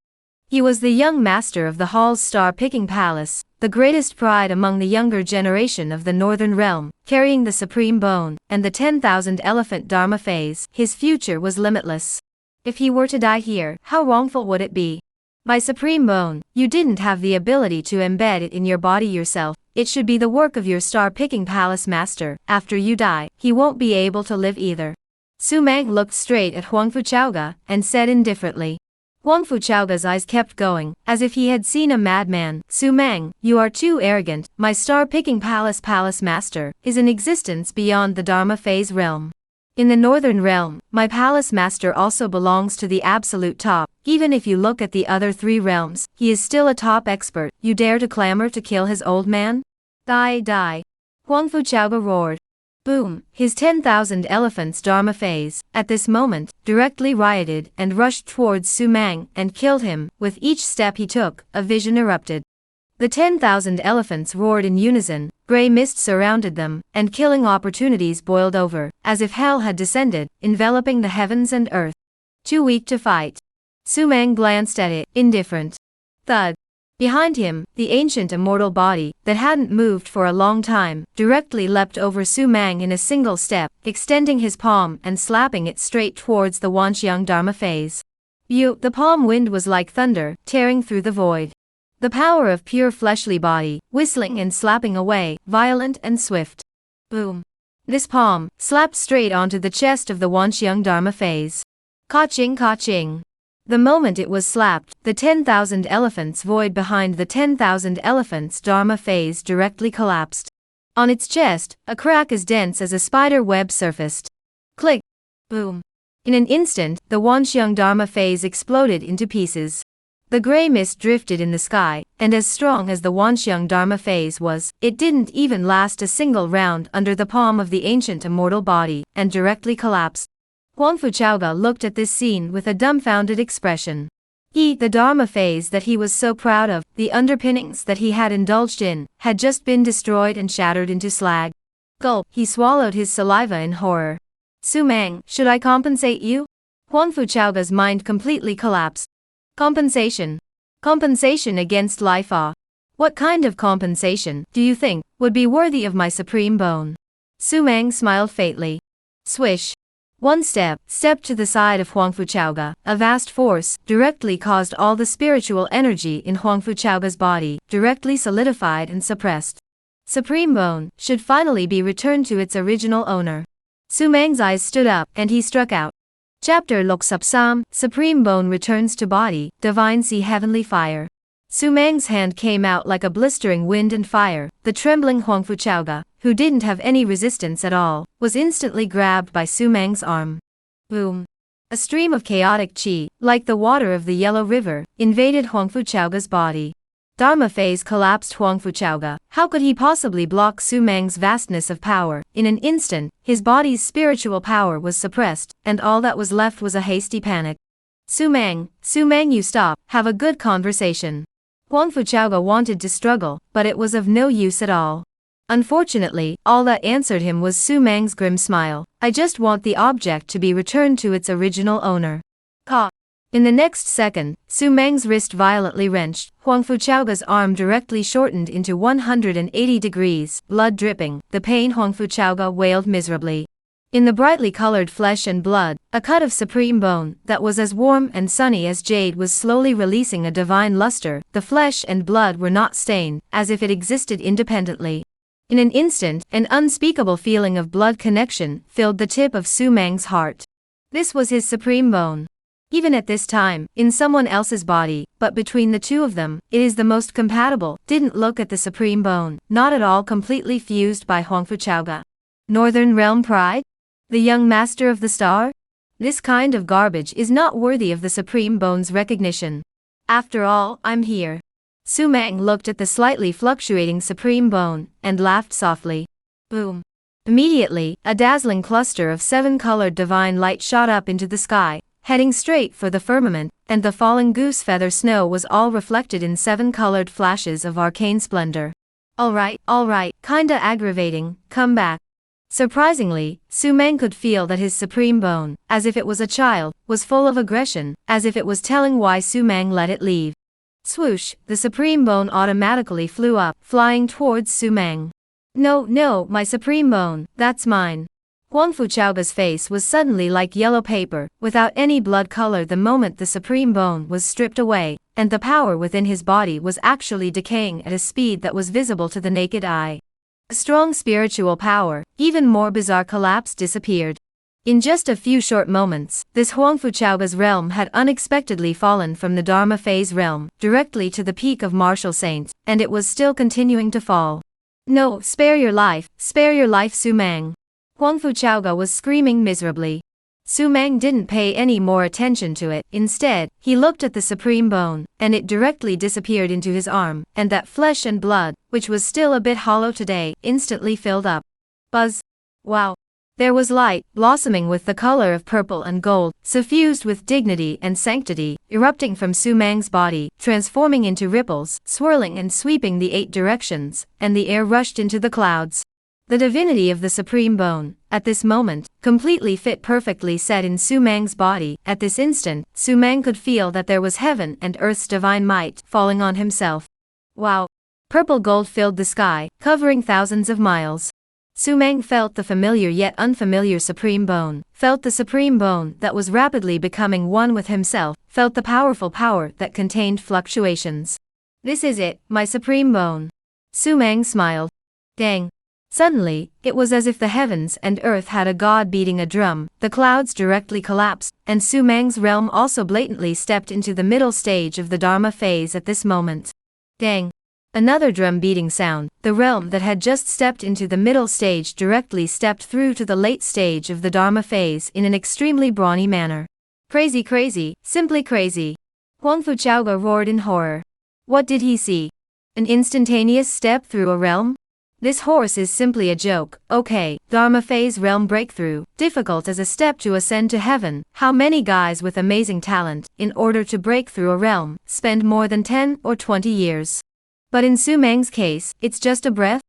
He was the young master of the Hall's Star-Picking Palace, the greatest pride among the younger generation of the Northern Realm, carrying the Supreme Bone, and the 10,000 elephant Dharma phase. His future was limitless. If he were to die here, how wrongful would it be? My Supreme Bone, you didn't have the ability to embed it in your body yourself. It should be the work of your Star-Picking Palace master. After you die, he won't be able to live either. Su Meng looked straight at Huang Fuchaoga and said indifferently. Huang Fuchaoga's eyes kept going, as if he had seen a madman. Su Meng, you are too arrogant. My Star-Picking Palace master is in existence beyond the Dharma phase realm. In the Northern Realm, my Palace Master also belongs to the absolute top. Even if you look at the other 3 realms, he is still a top expert. You dare to clamor to kill his old man? Die. Huang Fuchaoga roared. Boom! His 10,000 elephants Dharma phase, at this moment, directly rioted and rushed towards Su Meng and killed him. With each step he took, a vision erupted. The 10,000 elephants roared in unison, grey mist surrounded them, and killing opportunities boiled over, as if hell had descended, enveloping the heavens and earth. Too weak to fight. Su Meng glanced at it, indifferent. Thud. Behind him, the ancient immortal body, that hadn't moved for a long time, directly leapt over Su Meng in a single step, extending his palm and slapping it straight towards the Wanxiang Dharma phase. The palm wind was like thunder, tearing through the void. The power of pure fleshly body, whistling and slapping away, violent and swift. Boom. This palm slapped straight onto the chest of the Wanxiang Dharma phase. Ka-ching. The moment it was slapped, the 10,000 elephants void behind the 10,000 elephants Dharma phase directly collapsed. On its chest, a crack as dense as a spider web surfaced. Boom. In an instant, the Wanxiang Dharma phase exploded into pieces. The gray mist drifted in the sky, and as strong as the Wanxiang Dharma phase was, it didn't even last a single round under the palm of the ancient immortal body, and directly collapsed. Huangfu Chaoga looked at this scene with a dumbfounded expression. The Dharma phase that he was so proud of, the underpinnings that he had indulged in, had just been destroyed and shattered into slag. Gulp, he swallowed his saliva in horror. Su Mang, should I compensate you? Huangfu Chaoga's mind completely collapsed. Compensation. Compensation against life. What kind of compensation, do you think, would be worthy of my supreme bone? Su Mang smiled faintly. Swish. One step to the side of Huangfu Chaoga, a vast force, directly caused all the spiritual energy in Huangfu Chaoga's body, directly solidified and suppressed. Supreme bone should finally be returned to its original owner. Su Mang's eyes stood up, and he struck out. Chapter Lok Sapsam, Supreme Bone Returns to Body, Divine Sea Heavenly Fire. Su Mang's hand came out like a blistering wind and fire. The trembling Huangfu Chaoga, who didn't have any resistance at all, was instantly grabbed by Su Mang's arm. Boom. A stream of chaotic qi, like the water of the Yellow River, invaded Huangfu Chaoga's body. Dharma phase collapsed Huangfu Chaoga. How could he possibly block Su Mang's vastness of power? In an instant, his body's spiritual power was suppressed, and all that was left was a hasty panic. Su Mang, you stop, have a good conversation. Huangfu Chaoga wanted to struggle, but it was of no use at all. Unfortunately, all that answered him was Su Mang's grim smile. I just want the object to be returned to its original owner. Ka. In the next second, Su Mang's wrist violently wrenched. Huangfu Chaoga's arm directly shortened into 180 degrees, blood dripping. The pain Huangfu Chaoga wailed miserably. In the brightly colored flesh and blood, a cut of supreme bone that was as warm and sunny as jade was slowly releasing a divine luster. The flesh and blood were not stained, as if it existed independently. In an instant, an unspeakable feeling of blood connection filled the tip of Su Mang's heart. This was his supreme bone. Even at this time, in someone else's body, but between the two of them, it is the most compatible. Didn't look at the supreme bone, not at all completely fused by Huangfu Chaoga. Northern Realm Pride? The young master of the star? This kind of garbage is not worthy of the supreme bone's recognition. After all, I'm here. Su Mang looked at the slightly fluctuating supreme bone, and laughed softly. Boom. Immediately, a dazzling cluster of 7-colored divine light shot up into the sky, heading straight for the firmament, and the falling goose feather snow was all reflected in 7-colored flashes of arcane splendor. Alright, kinda aggravating, come back. Surprisingly, Su Mang could feel that his supreme bone, as if it was a child, was full of aggression, as if it was telling why Su Mang let it leave. Swoosh, the supreme bone automatically flew up, flying towards Su Mang. No, my supreme bone, that's mine. Huangfu Chaoga's face was suddenly like yellow paper, without any blood color the moment the supreme bone was stripped away, and the power within his body was actually decaying at a speed that was visible to the naked eye. A strong spiritual power, even more bizarre collapse disappeared. In just a few short moments, this Huangfu Chaoga's realm had unexpectedly fallen from the Dharma phase realm, directly to the peak of martial saint, and it was still continuing to fall. No, spare your life, Su Mang. Huangfu Chaoga was screaming miserably. Su Mang didn't pay any more attention to it. Instead, he looked at the supreme bone, and it directly disappeared into his arm, and that flesh and blood, which was still a bit hollow today, instantly filled up. Buzz. Wow. There was light, blossoming with the color of purple and gold, suffused with dignity and sanctity, erupting from Su Mang's body, transforming into ripples, swirling and sweeping the 8 directions, and the air rushed into the clouds. The divinity of the supreme bone, at this moment, completely fit perfectly set in Su Mang's body. At this instant, Su Mang could feel that there was heaven and earth's divine might falling on himself. Wow! Purple gold filled the sky, covering thousands of miles. Su Mang felt the familiar yet unfamiliar supreme bone, felt the supreme bone that was rapidly becoming one with himself, felt the powerful power that contained fluctuations. This is it, my supreme bone. Su Mang smiled. Dang! Suddenly, it was as if the heavens and earth had a god beating a drum. The clouds directly collapsed, and Su Mang's realm also blatantly stepped into the middle stage of the Dharma phase at this moment. Dang! Another drum beating sound. The realm that had just stepped into the middle stage directly stepped through to the late stage of the Dharma phase in an extremely brawny manner. Crazy, crazy, simply crazy. Huang Fuchaoga roared in horror. What did he see? An instantaneous step through a realm? This horse is simply a joke. Okay, Dharma phase realm breakthrough, difficult as a step to ascend to heaven. How many guys with amazing talent, in order to break through a realm, spend more than 10 or 20 years? But in Su Meng's case, it's just a breath?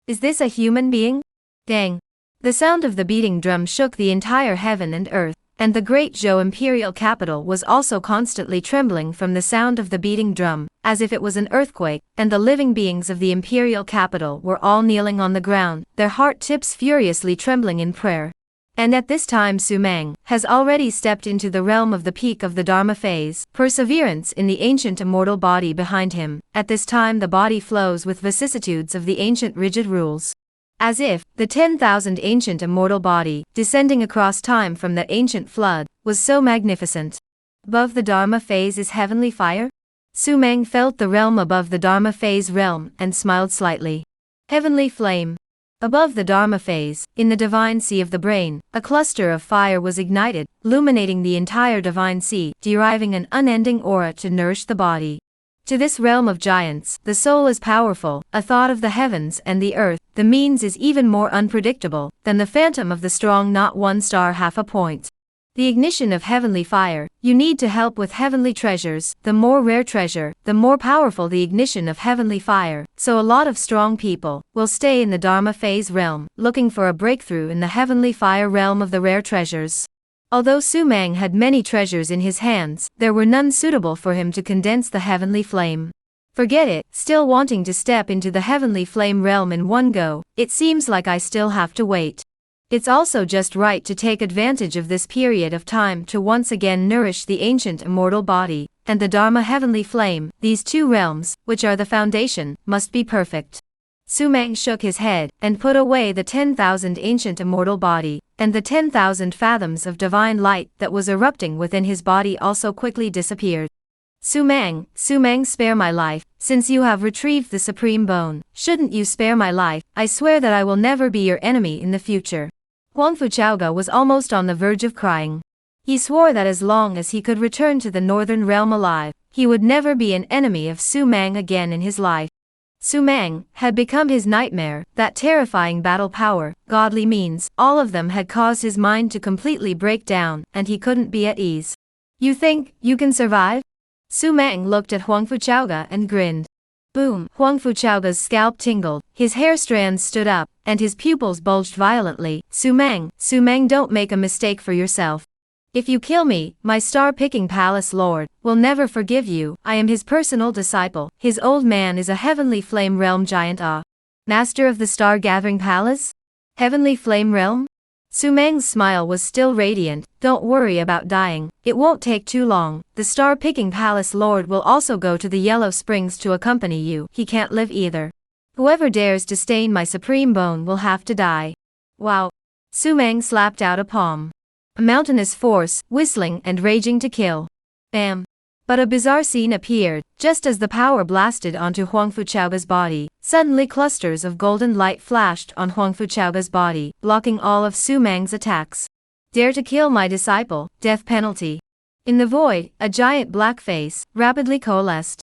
Is this a human being? Dang. The sound of the beating drum shook the entire heaven and earth, and the great Zhou imperial capital was also constantly trembling from the sound of the beating drum, as if it was an earthquake, and the living beings of the imperial capital were all kneeling on the ground, their heart tips furiously trembling in prayer. And at this time Su Meng has already stepped into the realm of the peak of the Dharma phase, perseverance in the ancient immortal body behind him. At this time the body flows with vicissitudes of the ancient rigid rules. As if, the 10,000 ancient immortal body, descending across time from that ancient flood, was so magnificent. Above the Dharma phase is heavenly fire? Su Meng felt the realm above the Dharma phase realm and smiled slightly. Heavenly flame. Above the Dharma phase, in the divine sea of the brain, a cluster of fire was ignited, illuminating the entire divine sea, deriving an unending aura to nourish the body. To this realm of giants, the soul is powerful, a thought of the heavens and the earth, the means is even more unpredictable than the phantom of the strong, not 1 star half a point. The ignition of heavenly fire, you need to help with heavenly treasures, the more rare treasure, the more powerful the ignition of heavenly fire, so a lot of strong people will stay in the Dharma phase realm, looking for a breakthrough in the heavenly fire realm of the rare treasures. Although Su Meng had many treasures in his hands, there were none suitable for him to condense the heavenly flame. Forget it, still wanting to step into the heavenly flame realm in one go, it seems like I still have to wait. It's also just right to take advantage of this period of time to once again nourish the ancient immortal body, and the Dharma heavenly flame. These two realms, which are the foundation, must be perfect. Su Meng shook his head, and put away the 10,000 ancient immortal body, and the 10,000 fathoms of divine light that was erupting within his body also quickly disappeared. Su Meng, spare my life, since you have retrieved the supreme bone, shouldn't you spare my life? I swear that I will never be your enemy in the future. Huang Fuchaoga was almost on the verge of crying. He swore that as long as he could return to the northern realm alive, he would never be an enemy of Su Meng again in his life. Su Meng had become his nightmare, that terrifying battle power, godly means, all of them had caused his mind to completely break down, and he couldn't be at ease. You think you can survive? Su Meng looked at Huang Fuchaoga and grinned. Boom! Huang Fuchaoga's scalp tingled, his hair strands stood up, and his pupils bulged violently. Su Meng, don't make a mistake for yourself. If you kill me, my star-picking palace lord will never forgive you. I am his personal disciple. His old man is a heavenly flame realm giant. Master of the star-gathering palace? Heavenly flame realm? Su Meng's smile was still radiant. Don't worry about dying, it won't take too long. The star-picking palace lord will also go to the Yellow Springs to accompany you. He can't live either. Whoever dares to stain my supreme bone will have to die. Wow! Su Meng slapped out a palm. A mountainous force, whistling and raging to kill. Bam! But a bizarre scene appeared, just as the power blasted onto Huang Fuchaoga's body. Suddenly clusters of golden light flashed on Huang Fuchaoga's body, blocking all of Su Meng's attacks. Dare to kill my disciple, death penalty. In the void, a giant black face rapidly coalesced.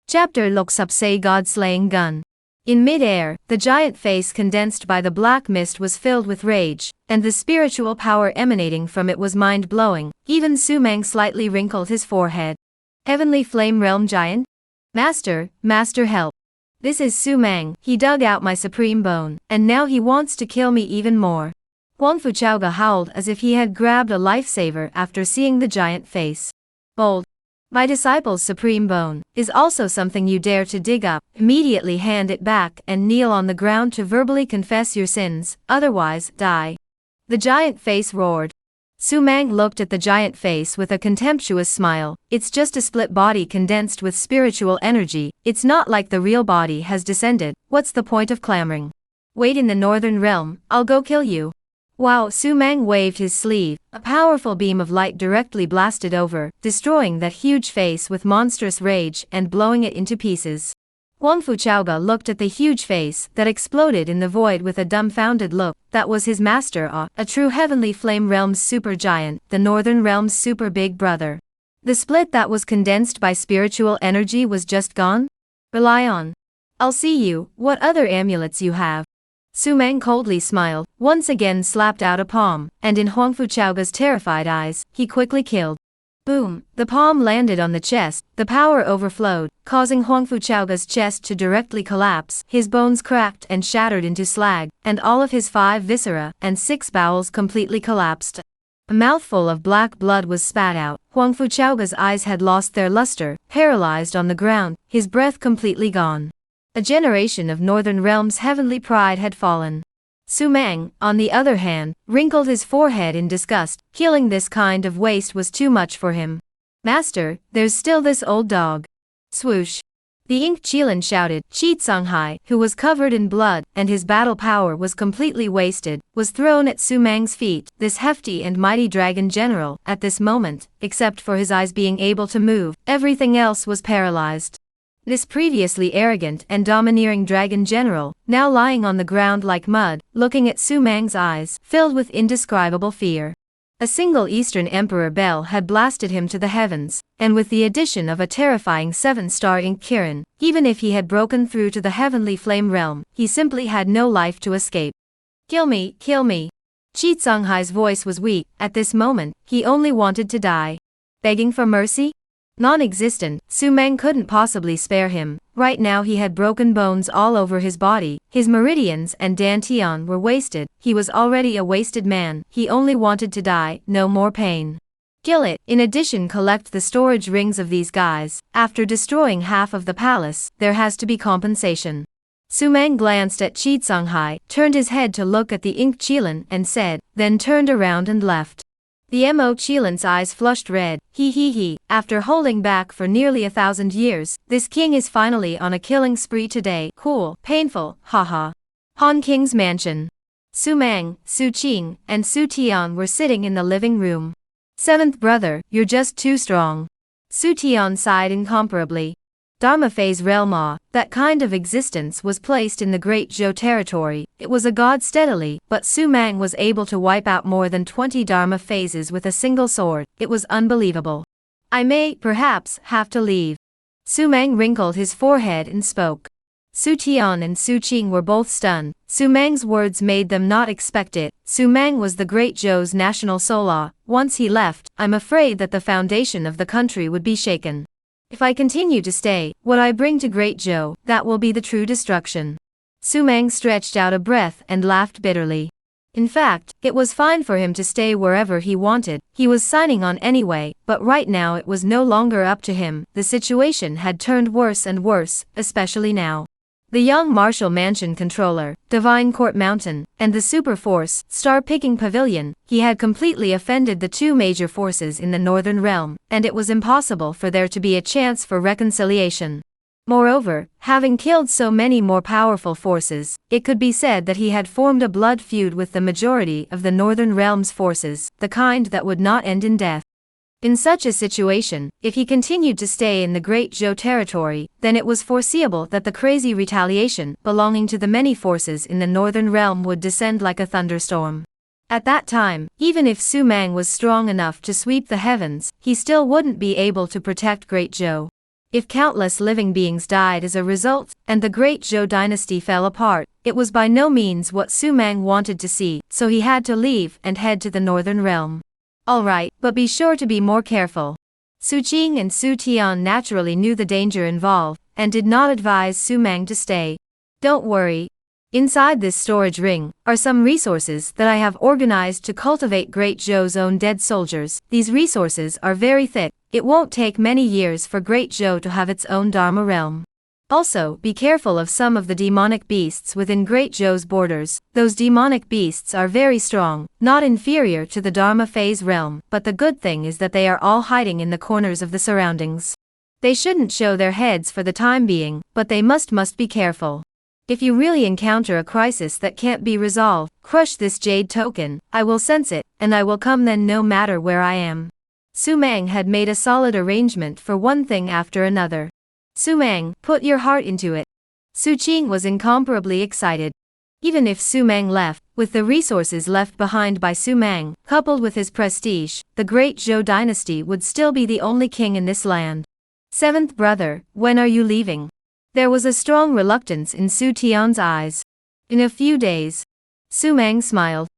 Chapter looks up say God-slaying gun. In mid-air, the giant face condensed by the black mist was filled with rage, and the spiritual power emanating from it was mind-blowing. Even Su Meng slightly wrinkled his forehead. Heavenly Flame Realm Giant? Master help. This is Su Meng, he dug out my supreme bone, and now he wants to kill me even more. Huang Fuchaoga howled as if he had grabbed a lifesaver after seeing the giant face. Bold. My disciple's supreme bone is also something you dare to dig up. Immediately hand it back and kneel on the ground to verbally confess your sins, otherwise, die. The giant face roared. Su Meng looked at the giant face with a contemptuous smile. It's just a split body condensed with spiritual energy. It's not like the real body has descended. What's the point of clamoring? Wait in the northern realm, I'll go kill you. Wow! Su Meng waved his sleeve. A powerful beam of light directly blasted over, destroying that huge face with monstrous rage and blowing it into pieces. Huang Fuchaoga looked at the huge face that exploded in the void with a dumbfounded look. That was his master, a true Heavenly Flame Realm's super giant, the Northern Realm's super big brother. The split that was condensed by spiritual energy was just gone? Rely on. I'll see you, what other amulets you have. Su Mang coldly smiled, once again slapped out a palm, and in Huang Fuchaoga's terrified eyes, he quickly killed. Boom! The palm landed on the chest, the power overflowed, causing Huang Fuchaoga's chest to directly collapse, his bones cracked and shattered into slag, and all of his 5 viscera and 6 bowels completely collapsed. A mouthful of black blood was spat out. Huang Fuchaoga's eyes had lost their luster, paralyzed on the ground, his breath completely gone. A generation of Northern Realm's heavenly pride had fallen. Su Mang, on the other hand, wrinkled his forehead in disgust. Killing this kind of waste was too much for him. Master, there's still this old dog. Swoosh. The Ink Qilin shouted. Chi Songhai, who was covered in blood, and his battle power was completely wasted, was thrown at Su Mang's feet. This hefty and mighty dragon general, at this moment, except for his eyes being able to move, everything else was paralyzed. This previously arrogant and domineering dragon general, now lying on the ground like mud, looking at Su Mang's eyes, filled with indescribable fear. A single Eastern Emperor bell had blasted him to the heavens, and with the addition of a terrifying 7-star Ink Kirin, even if he had broken through to the Heavenly Flame Realm, he simply had no life to escape. Kill me, kill me. Chi Songhai's voice was weak. At this moment, he only wanted to die. Begging for mercy? Non-existent. Su Mang couldn't possibly spare him. Right now he had broken bones all over his body, his meridians and dantian were wasted, he was already a wasted man, he only wanted to die, no more pain. Kill it. In addition, collect the storage rings of these guys. After destroying half of the palace, there has to be compensation. Su Mang glanced at Chi Songhai, turned his head to look at the Ink Qilin and said, then turned around and left. The Mo Qilin's eyes flushed red. He. After holding back for nearly 1,000 years, this king is finally on a killing spree today. Cool, painful, haha. Han King's mansion. Su Mang, Su Qing, and Su Tian were sitting in the living room. 7th brother, you're just too strong. Su Tian sighed incomparably. Dharma phase realm, that kind of existence was placed in the Great Zhou territory. It was a god steadily, but Su Mang was able to wipe out more than 20 Dharma phases with a single sword. It was unbelievable. I may, perhaps, have to leave. Su Mang wrinkled his forehead and spoke. Su Tian and Su Qing were both stunned. Su Mang's words made them not expect it. Su Mang was the Great Zhou's national sola. Once he left, I'm afraid that the foundation of the country would be shaken. If I continue to stay, what I bring to Great Zhou, that will be the true destruction. Su Mang stretched out a breath and laughed bitterly. In fact, it was fine for him to stay wherever he wanted, he was signing on anyway, but right now it was no longer up to him, the situation had turned worse and worse, especially now. The young Martial Mansion controller, Divine Court Mountain, and the Super Force, Star-Picking Pavilion, he had completely offended the 2 major forces in the Northern Realm, and it was impossible for there to be a chance for reconciliation. Moreover, having killed so many more powerful forces, it could be said that he had formed a blood feud with the majority of the Northern Realm's forces, the kind that would not end in death. In such a situation, if he continued to stay in the Great Zhou territory, then it was foreseeable that the crazy retaliation belonging to the many forces in the Northern Realm would descend like a thunderstorm. At that time, even if Su Mang was strong enough to sweep the heavens, he still wouldn't be able to protect Great Zhou. If countless living beings died as a result, and the Great Zhou dynasty fell apart, it was by no means what Su Mang wanted to see, so he had to leave and head to the Northern Realm. Alright, but be sure to be more careful. Su Qing and Su Tian naturally knew the danger involved, and did not advise Su Mang to stay. Don't worry. Inside this storage ring are some resources that I have organized to cultivate Great Zhou's own dead soldiers. These resources are very thick. It won't take many years for Great Zhou to have its own Dharma realm. Also, be careful of some of the demonic beasts within Great Zhou's borders. Those demonic beasts are very strong, not inferior to the Dharma phase realm, but the good thing is that they are all hiding in the corners of the surroundings. They shouldn't show their heads for the time being, but they must be careful. If you really encounter a crisis that can't be resolved, crush this jade token, I will sense it, and I will come then no matter where I am. Su Mang had made a solid arrangement for one thing after another. Su Mang, put your heart into it. Su Qing was incomparably excited. Even if Su Mang left, with the resources left behind by Su Mang, coupled with his prestige, the great Zhou dynasty would still be the only king in this land. Seventh brother, when are you leaving? There was a strong reluctance in Su Tian's eyes. In a few days. Su Mang smiled.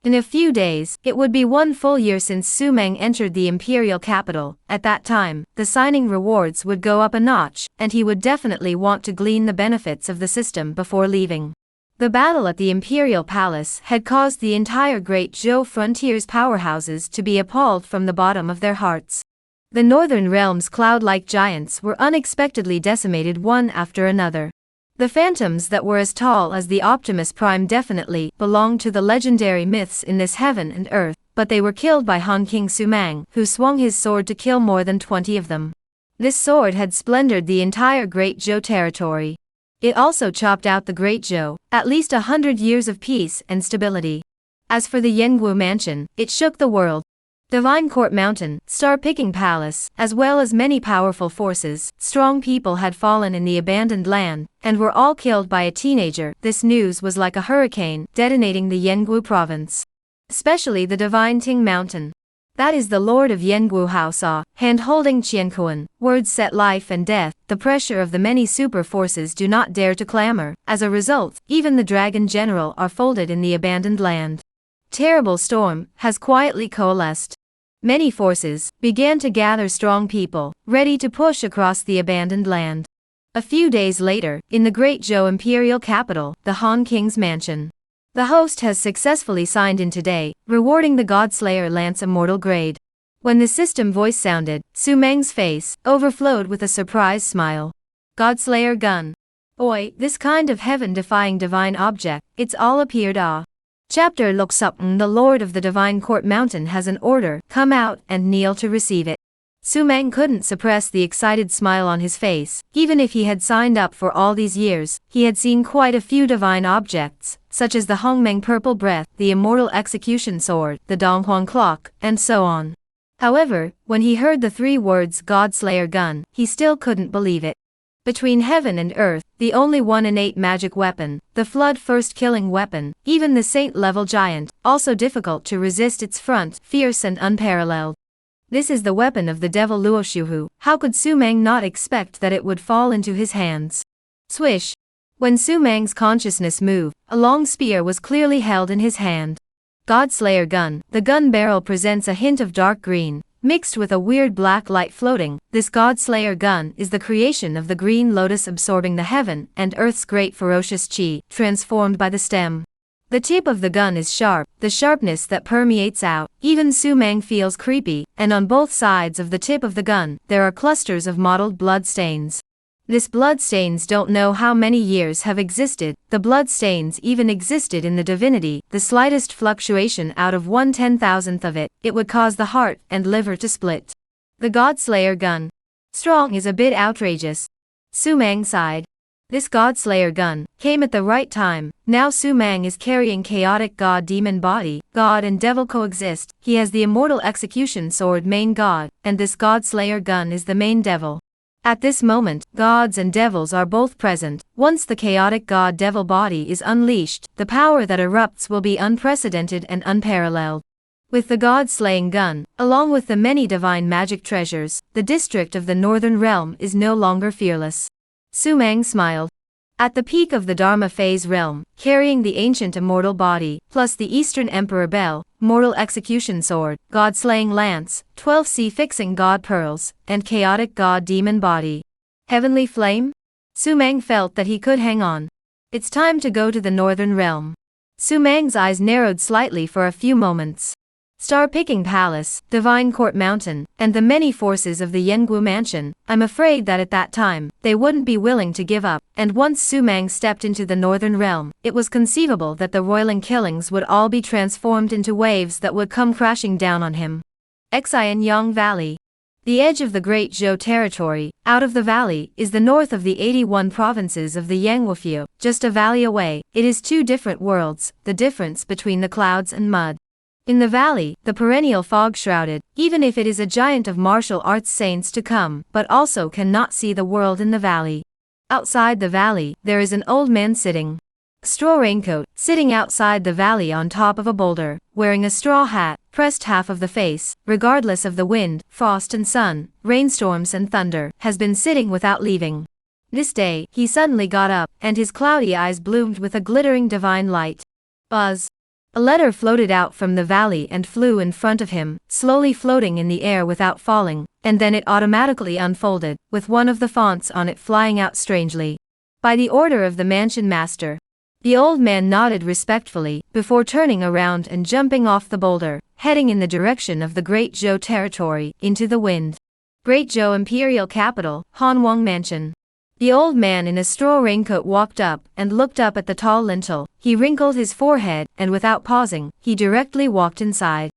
In a few days, it would be 1 full year since Su Mang entered the imperial capital. At that time, the signing rewards would go up a notch, and he would definitely want to glean the benefits of the system before leaving. The battle at the imperial palace had caused the entire Great Zhou frontier's powerhouses to be appalled from the bottom of their hearts. The northern realm's cloud-like giants were unexpectedly decimated one after another. The phantoms that were as tall as the Optimus Prime definitely belonged to the legendary myths in this heaven and earth, but they were killed by Han King Su Mang, who swung his sword to kill more than 20 of them. This sword had splendored the entire Great Zhou territory. It also chopped out the Great Zhou, at least 100 years of peace and stability. As for the Yangwu mansion, it shook the world. Divine Court Mountain, Star-Picking Palace, as well as many powerful forces, strong people had fallen in the abandoned land, and were all killed by a teenager. This news was like a hurricane, detonating the Yangwu province. Especially the Divine Ting Mountain. That is the Lord of Yangwu Hao Sa, hand-holding Qiankuan, words set life and death. The pressure of the many super forces do not dare to clamor. As a result, even the Dragon General are folded in the abandoned land. Terrible storm has quietly coalesced. Many forces began to gather strong people, ready to push across the abandoned land. A few days later, in the Great Zhou imperial capital, the Han King's mansion. The host has successfully signed in today, rewarding the Godslayer Lance Immortal grade. When the system voice sounded, Su Mang's face overflowed with a surprised smile. Godslayer gun. Oi, this kind of heaven-defying divine object, it's all appeared Chapter Loksupn, the Lord of the Divine Court Mountain has an order, come out and kneel to receive it. Su Mang couldn't suppress the excited smile on his face. Even if he had signed up for all these years, he had seen quite a few divine objects, such as the Hongmeng Purple Breath, the Immortal Execution Sword, the Donghuang Clock, and so on. However, when he heard the 3 words Godslayer gun, he still couldn't believe it. Between heaven and earth, the only one innate magic weapon, the flood first killing weapon, even the saint-level giant, also difficult to resist its front, fierce and unparalleled. This is the weapon of the devil Luoshuhu. How could Su Mang not expect that it would fall into his hands? Swish! When Su Mang's consciousness moved, a long spear was clearly held in his hand. Godslayer gun, the gun barrel presents a hint of dark green, mixed with a weird black light floating. This Godslayer gun is the creation of the green lotus absorbing the heaven and earth's great ferocious chi, transformed by the stem. The tip of the gun is sharp, the sharpness that permeates out. Even Su Mang feels creepy, and on both sides of the tip of the gun, there are clusters of mottled blood stains. This blood stains don't know how many years have existed. The blood stains even existed in the divinity. The slightest fluctuation out of 1/10,000th of it, it would cause the heart and liver to split. The Godslayer gun. Strong is a bit outrageous. Su Mang sighed. This Godslayer gun came at the right time. Now Su Mang is carrying chaotic god-demon body. God and devil coexist. He has the immortal execution sword main god, and this Godslayer gun is the main devil. At this moment, gods and devils are both present. Once the chaotic god-devil body is unleashed, the power that erupts will be unprecedented and unparalleled. With the god-slaying gun, along with the many divine magic treasures, the district of the Northern Realm is no longer fearless. Su Mang smiled. At the peak of the Dharma Phase realm, carrying the ancient immortal body, plus the Eastern Emperor Bell, mortal execution sword, god-slaying lance, 12 sea-fixing god pearls, and chaotic god-demon body. Heavenly flame? Su Mang felt that he could hang on. It's time to go to the Northern Realm. Su Mang's eyes narrowed slightly for a few moments. Star-Picking Palace, Divine Court Mountain, and the many forces of the Yangwu Mansion, I'm afraid that at that time, they wouldn't be willing to give up, and once Su Mang stepped into the Northern Realm, it was conceivable that the roiling killings would all be transformed into waves that would come crashing down on him. Exile Valley. The edge of the Great Zhou territory, out of the valley, is the north of the 81 provinces of the Yangwufyu. Just a valley away, it is 2 different worlds, the difference between the clouds and mud. In the valley, the perennial fog shrouded, even if it is a giant of martial arts saints to come, but also cannot see the world in the valley. Outside the valley, there is an old man sitting. Straw raincoat, sitting outside the valley on top of a boulder, wearing a straw hat, pressed half of the face, regardless of the wind, frost and sun, rainstorms and thunder, has been sitting without leaving. This day, he suddenly got up, and his cloudy eyes bloomed with a glittering divine light. Buzz. A letter floated out from the valley and flew in front of him, slowly floating in the air without falling, and then it automatically unfolded, with one of the fonts on it flying out strangely. By the order of the mansion master. The old man nodded respectfully, before turning around and jumping off the boulder, heading in the direction of the Great Zhou territory, into the wind. Great Zhou Imperial Capital, Hanwang Mansion. The old man in a straw raincoat walked up and looked up at the tall lintel. He wrinkled his forehead, and without pausing, he directly walked inside.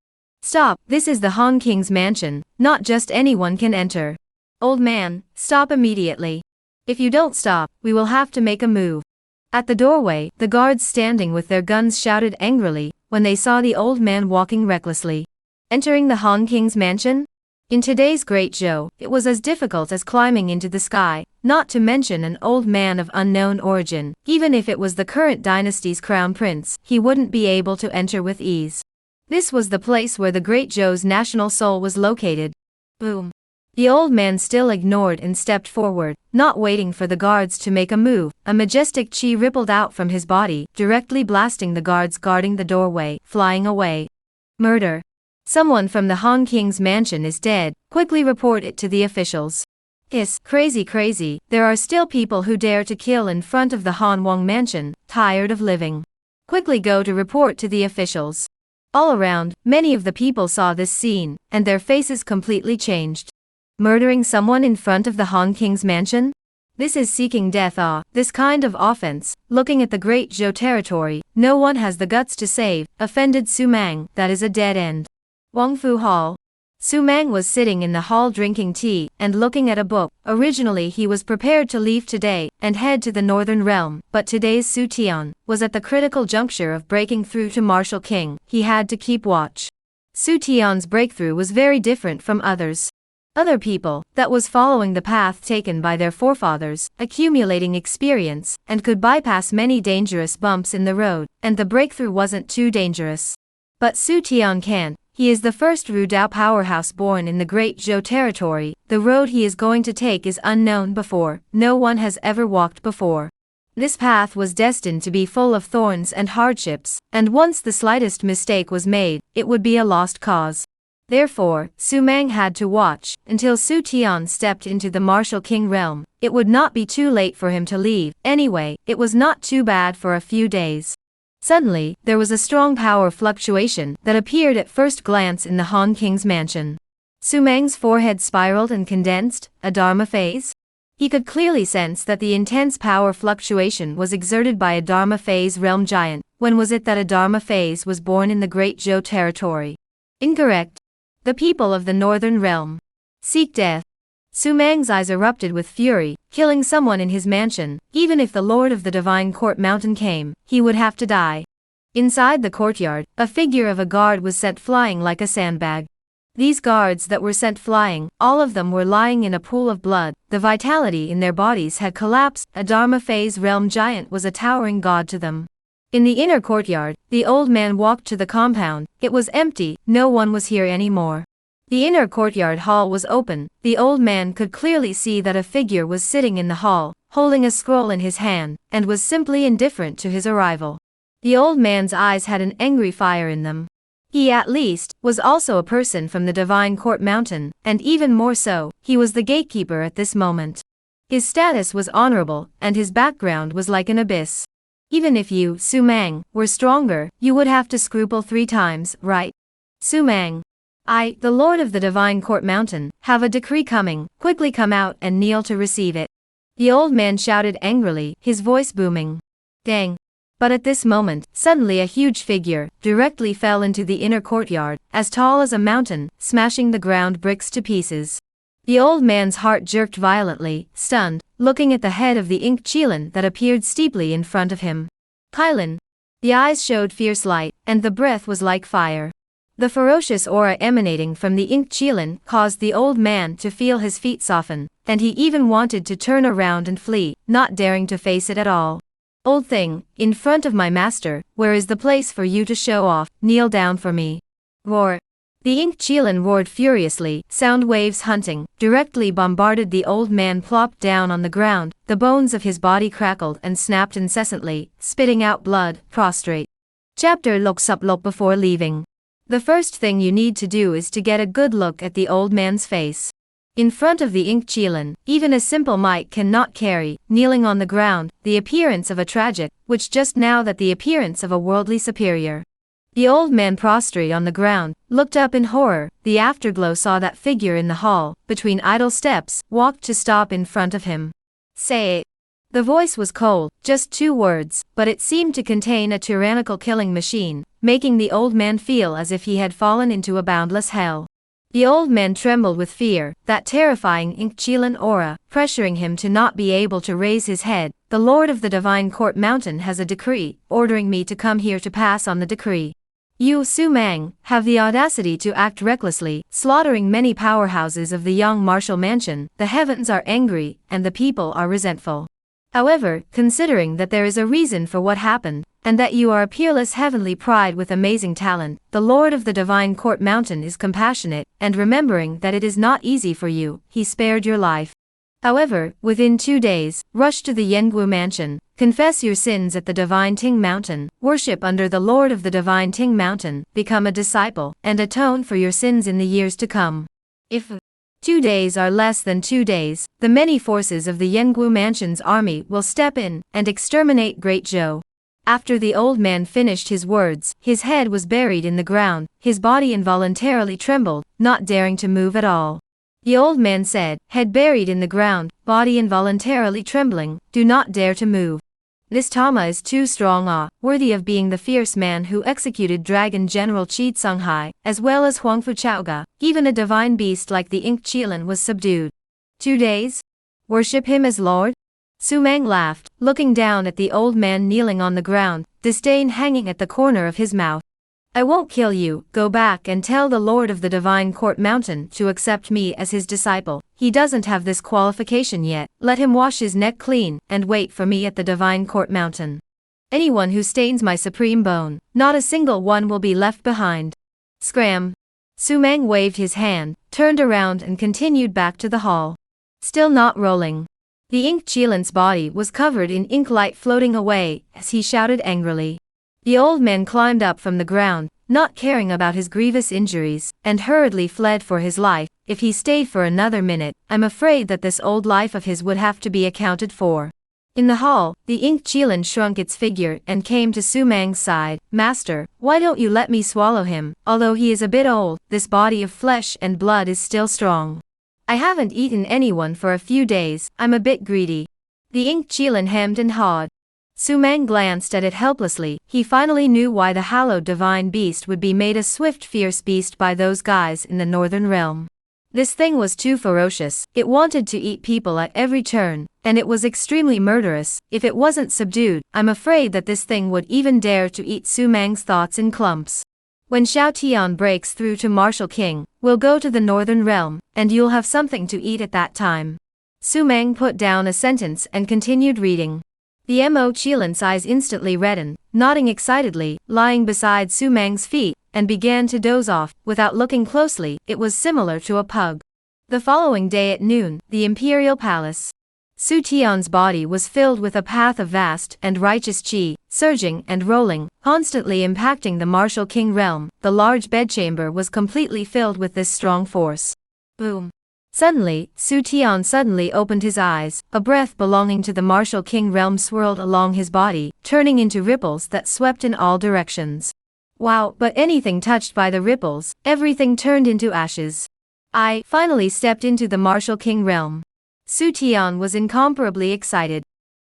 Stop, this is the Han King's mansion, not just anyone can enter. Old man, stop immediately. If you don't stop, we will have to make a move. At the doorway, the guards standing with their guns shouted angrily, when they saw the old man walking recklessly. Entering the Han King's mansion? In today's Great Zhou, it was as difficult as climbing into the sky, not to mention an old man of unknown origin. Even if it was the current dynasty's crown prince, he wouldn't be able to enter with ease. This was the place where the Great Zhou's national soul was located. Boom. The old man still ignored and stepped forward, not waiting for the guards to make a move. A majestic chi rippled out from his body, directly blasting the guards guarding the doorway, flying away. Murder. Someone from the Han King's mansion is dead, quickly report it to the officials. Crazy, there are still people who dare to kill in front of the Hanwang mansion, tired of living. Quickly go to report to the officials. All around, many of the people saw this scene, and their faces completely changed. Murdering someone in front of the Han King's mansion? This is seeking death. This kind of offense, looking at the Great Zhou territory, no one has the guts to save. Offended Su Mang, that is a dead end. Wangfu Hall. Su Mang was sitting in the hall drinking tea and looking at a book. Originally he was prepared to leave today and head to the Northern Realm, but today's Su Tian was at the critical juncture of breaking through to Martial King. He had to keep watch. Su Tian's breakthrough was very different from others. Other people, that was following the path taken by their forefathers, accumulating experience, and could bypass many dangerous bumps in the road, and the breakthrough wasn't too dangerous. But Su Tian can't. He is the first Rudao powerhouse born in the Great Zhou territory. The road he is going to take is unknown before, no one has ever walked before. This path was destined to be full of thorns and hardships, and once the slightest mistake was made, it would be a lost cause. Therefore, Su Mang had to watch until Su Tian stepped into the Martial King realm. It would not be too late for him to leave. Anyway, it was not too bad for a few days. Suddenly, there was a strong power fluctuation that appeared at first glance in the Han King's mansion. Su Mang's forehead spiraled and condensed, a Dharma phase? He could clearly sense that the intense power fluctuation was exerted by a Dharma phase realm giant. When was it that a Dharma phase was born in the Great Zhou territory? Incorrect. The people of the Northern Realm. Seek death. Su Mang's eyes erupted with fury, killing someone in his mansion. Even if the Lord of the Divine Court Mountain came, he would have to die. Inside the courtyard, a figure of a guard was sent flying like a sandbag. These guards that were sent flying, all of them were lying in a pool of blood. The vitality in their bodies had collapsed. A Dharma phase realm giant was a towering god to them. In the inner courtyard, the old man walked to the compound. It was empty, no one was here anymore. The inner courtyard hall was open. The old man could clearly see that a figure was sitting in the hall, holding a scroll in his hand, and was simply indifferent to his arrival. The old man's eyes had an angry fire in them. He, at least, was also a person from the Divine Court Mountain, and even more so, he was the gatekeeper at this moment. His status was honorable, and his background was like an abyss. Even if you, Su Mang, were stronger, you would have to scruple 3 times, right? Su Mang. I, the Lord of the Divine Court Mountain, have a decree coming. Quickly come out and kneel to receive it. The old man shouted angrily, his voice booming. Dang. But at this moment, suddenly a huge figure directly fell into the inner courtyard, as tall as a mountain, smashing the ground bricks to pieces. The old man's heart jerked violently, stunned, looking at the head of the ink Qilin that appeared steeply in front of him. Qilin. The eyes showed fierce light, and the breath was like fire. The ferocious aura emanating from the ink Qilin caused the old man to feel his feet soften, and he even wanted to turn around and flee, not daring to face it at all. Old thing, in front of my master, where is the place for you to show off? Kneel down for me. Roar. The ink Qilin roared furiously, sound waves hunting, directly bombarded the old man plopped down on the ground, the bones of his body crackled and snapped incessantly, spitting out blood, prostrate. Chapter Lok Sup Lok. Before leaving, the first thing you need to do is to get a good look at the old man's face. In front of the ink Qilin, even a simple might cannot carry, kneeling on the ground, the appearance of a tragic, which just now that the appearance of a worldly superior. The old man prostrate on the ground, looked up in horror, the afterglow saw that figure in the hall, between idle steps, walked to stop in front of him. Say it. The voice was cold, just 2 words, but it seemed to contain a tyrannical killing machine, making the old man feel as if he had fallen into a boundless hell. The old man trembled with fear, that terrifying ink Qilin aura, pressuring him to not be able to raise his head. The Lord of the Divine Court Mountain has a decree, ordering me to come here to pass on the decree. You, Su Mang, have the audacity to act recklessly, slaughtering many powerhouses of the young martial mansion. The heavens are angry, and the people are resentful. However, considering that there is a reason for what happened, and that you are a peerless heavenly pride with amazing talent, the Lord of the Divine Court Mountain is compassionate, and remembering that it is not easy for you, he spared your life. However, within 2 days, rush to the Yengu Mansion, confess your sins at the Divine Ting Mountain, worship under the Lord of the Divine Ting Mountain, become a disciple, and atone for your sins in the years to come. If 2 days are less than 2 days, the many forces of the Yengu Mansion's army will step in, and exterminate Great Zhou. After the old man finished his words, his head was buried in the ground, his body involuntarily trembled, not daring to move at all. The old man said, head buried in the ground, body involuntarily trembling, do not dare to move. This Tama is too strong, worthy of being the fierce man who executed Dragon General Qi Tsunghai, as well as Huangfu Chaoga. Even a divine beast like the ink Qilin was subdued. 2 days? Worship him as Lord? Su Mang laughed, looking down at the old man kneeling on the ground, disdain hanging at the corner of his mouth. I won't kill you, go back and tell the Lord of the Divine Court Mountain to accept me as his disciple. He doesn't have this qualification yet, let him wash his neck clean, and wait for me at the Divine Court Mountain. Anyone who stains my supreme bone, not a single one will be left behind. Scram. Su Mang waved his hand, turned around and continued back to the hall. Still not rolling. The ink Qilin's body was covered in ink light floating away, as he shouted angrily. The old man climbed up from the ground, not caring about his grievous injuries, and hurriedly fled for his life. If he stayed for another minute, I'm afraid that this old life of his would have to be accounted for. In the hall, the ink Qilin shrunk its figure and came to Su Mang's side. Master, why don't you let me swallow him? Although he is a bit old, this body of flesh and blood is still strong. I haven't eaten anyone for a few days, I'm a bit greedy. The ink Qilin hemmed and hawed. Su Mang glanced at it helplessly. He finally knew why the hallowed divine beast would be made a swift fierce beast by those guys in the northern realm. This thing was too ferocious, it wanted to eat people at every turn, and it was extremely murderous. If it wasn't subdued, I'm afraid that this thing would even dare to eat Su Mang's thoughts in clumps. When Xiao Tian breaks through to Martial King, we'll go to the northern realm, and you'll have something to eat at that time. Su Mang put down a sentence and continued reading. The Mo Qilin's eyes instantly reddened, nodding excitedly, lying beside Su Mang's feet, and began to doze off. Without looking closely, it was similar to a pug. The following day at noon, the Imperial Palace. Su Tian's body was filled with a path of vast and righteous qi, surging and rolling, constantly impacting the Martial King realm. The large bedchamber was completely filled with this strong force. Boom. Suddenly, Su Tian suddenly opened his eyes, a breath belonging to the Martial King realm swirled along his body, turning into ripples that swept in all directions. Wow, but anything touched by the ripples, everything turned into ashes. I finally stepped into the Martial King realm. Su Tian was incomparably excited.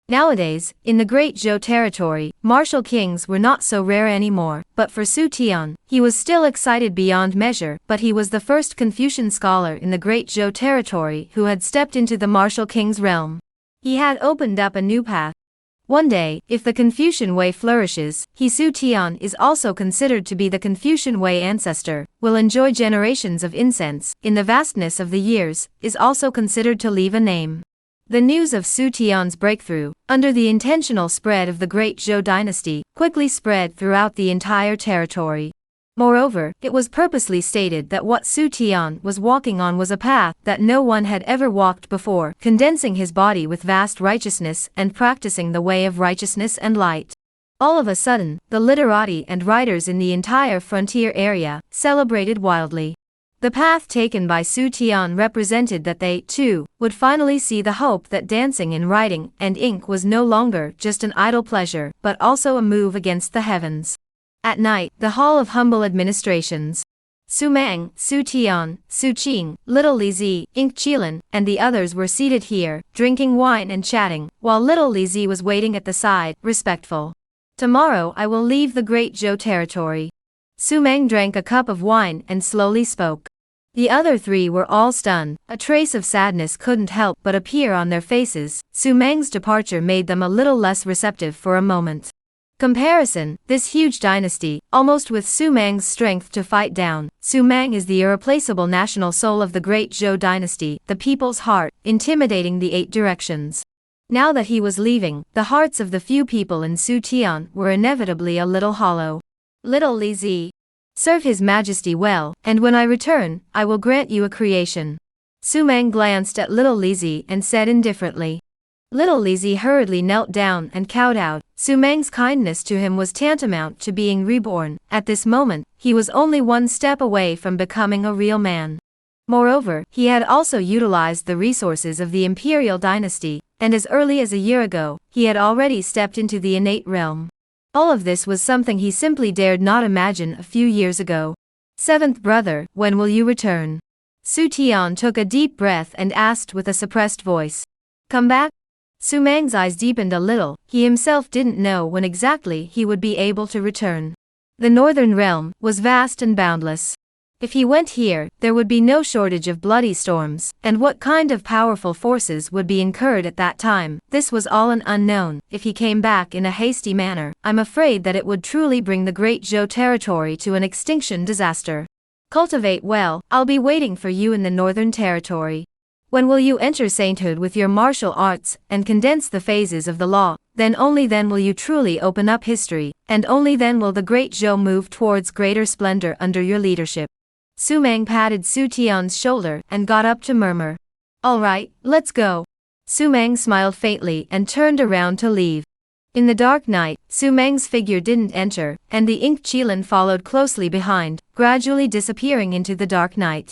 Nowadays, in the Great Zhou territory, martial kings were not so rare anymore, but for Su Tian, he was still excited beyond measure. But he was the first Confucian scholar in the Great Zhou territory who had stepped into the martial king's realm. He had opened up a new path. One day, if the Confucian way flourishes, he Su Tian is also considered to be the Confucian way ancestor, will enjoy generations of incense, in the vastness of the years, is also considered to leave a name. The news of Su Tian's breakthrough, under the intentional spread of the great Zhou dynasty, quickly spread throughout the entire territory. Moreover, it was purposely stated that what Su Tian was walking on was a path that no one had ever walked before, condensing his body with vast righteousness and practicing the way of righteousness and light. All of a sudden, the literati and writers in the entire frontier area celebrated wildly. The path taken by Su Tian represented that they, too, would finally see the hope that dancing in writing and ink was no longer just an idle pleasure, but also a move against the heavens. At night, the Hall of Humble Administrations. Su Mang, Su Tian, Su Qing, Little Li Zi, Ink Qilin, and the others were seated here, drinking wine and chatting, while Little Li Zi was waiting at the side, respectful. Tomorrow I will leave the great Zhou territory. Su Mang drank a cup of wine and slowly spoke. The other three were all stunned, a trace of sadness couldn't help but appear on their faces. Su Mang's departure made them a little less receptive for a moment. Comparison, this huge dynasty, almost with Su Mang's strength to fight down. Su Mang is the irreplaceable national soul of the great Zhou dynasty, the people's heart, intimidating the 8 directions. Now that he was leaving, the hearts of the few people in Su Tian were inevitably a little hollow. Little Li Zi. Serve His Majesty well, and when I return, I will grant you a creation. Su Mang glanced at Little Li Zi and said indifferently. Little Li Zi hurriedly knelt down and kowed out. Su Mang's kindness to him was tantamount to being reborn. At this moment, he was only one step away from becoming a real man. Moreover, he had also utilized the resources of the Imperial dynasty, and as early as a year ago, he had already stepped into the innate realm. All of this was something he simply dared not imagine a few years ago. 7th brother, when will you return? Su Tian took a deep breath and asked with a suppressed voice. Come back? Su Mang's eyes deepened a little. He himself didn't know when exactly he would be able to return. The northern realm was vast and boundless. If he went here, there would be no shortage of bloody storms, and what kind of powerful forces would be incurred at that time, this was all an unknown. If he came back in a hasty manner, I'm afraid that it would truly bring the great Zhou territory to an extinction disaster. Cultivate well, I'll be waiting for you in the northern territory. When will you enter sainthood with your martial arts, and condense the phases of the law? Then only then will you truly open up history, and only then will the great Zhou move towards greater splendor under your leadership. Su Mang patted Su Tian's shoulder, and got up to murmur. All right, let's go. Su Mang smiled faintly and turned around to leave. In the dark night, Su Mang's figure didn't enter, and the Ink Qilin followed closely behind, gradually disappearing into the dark night.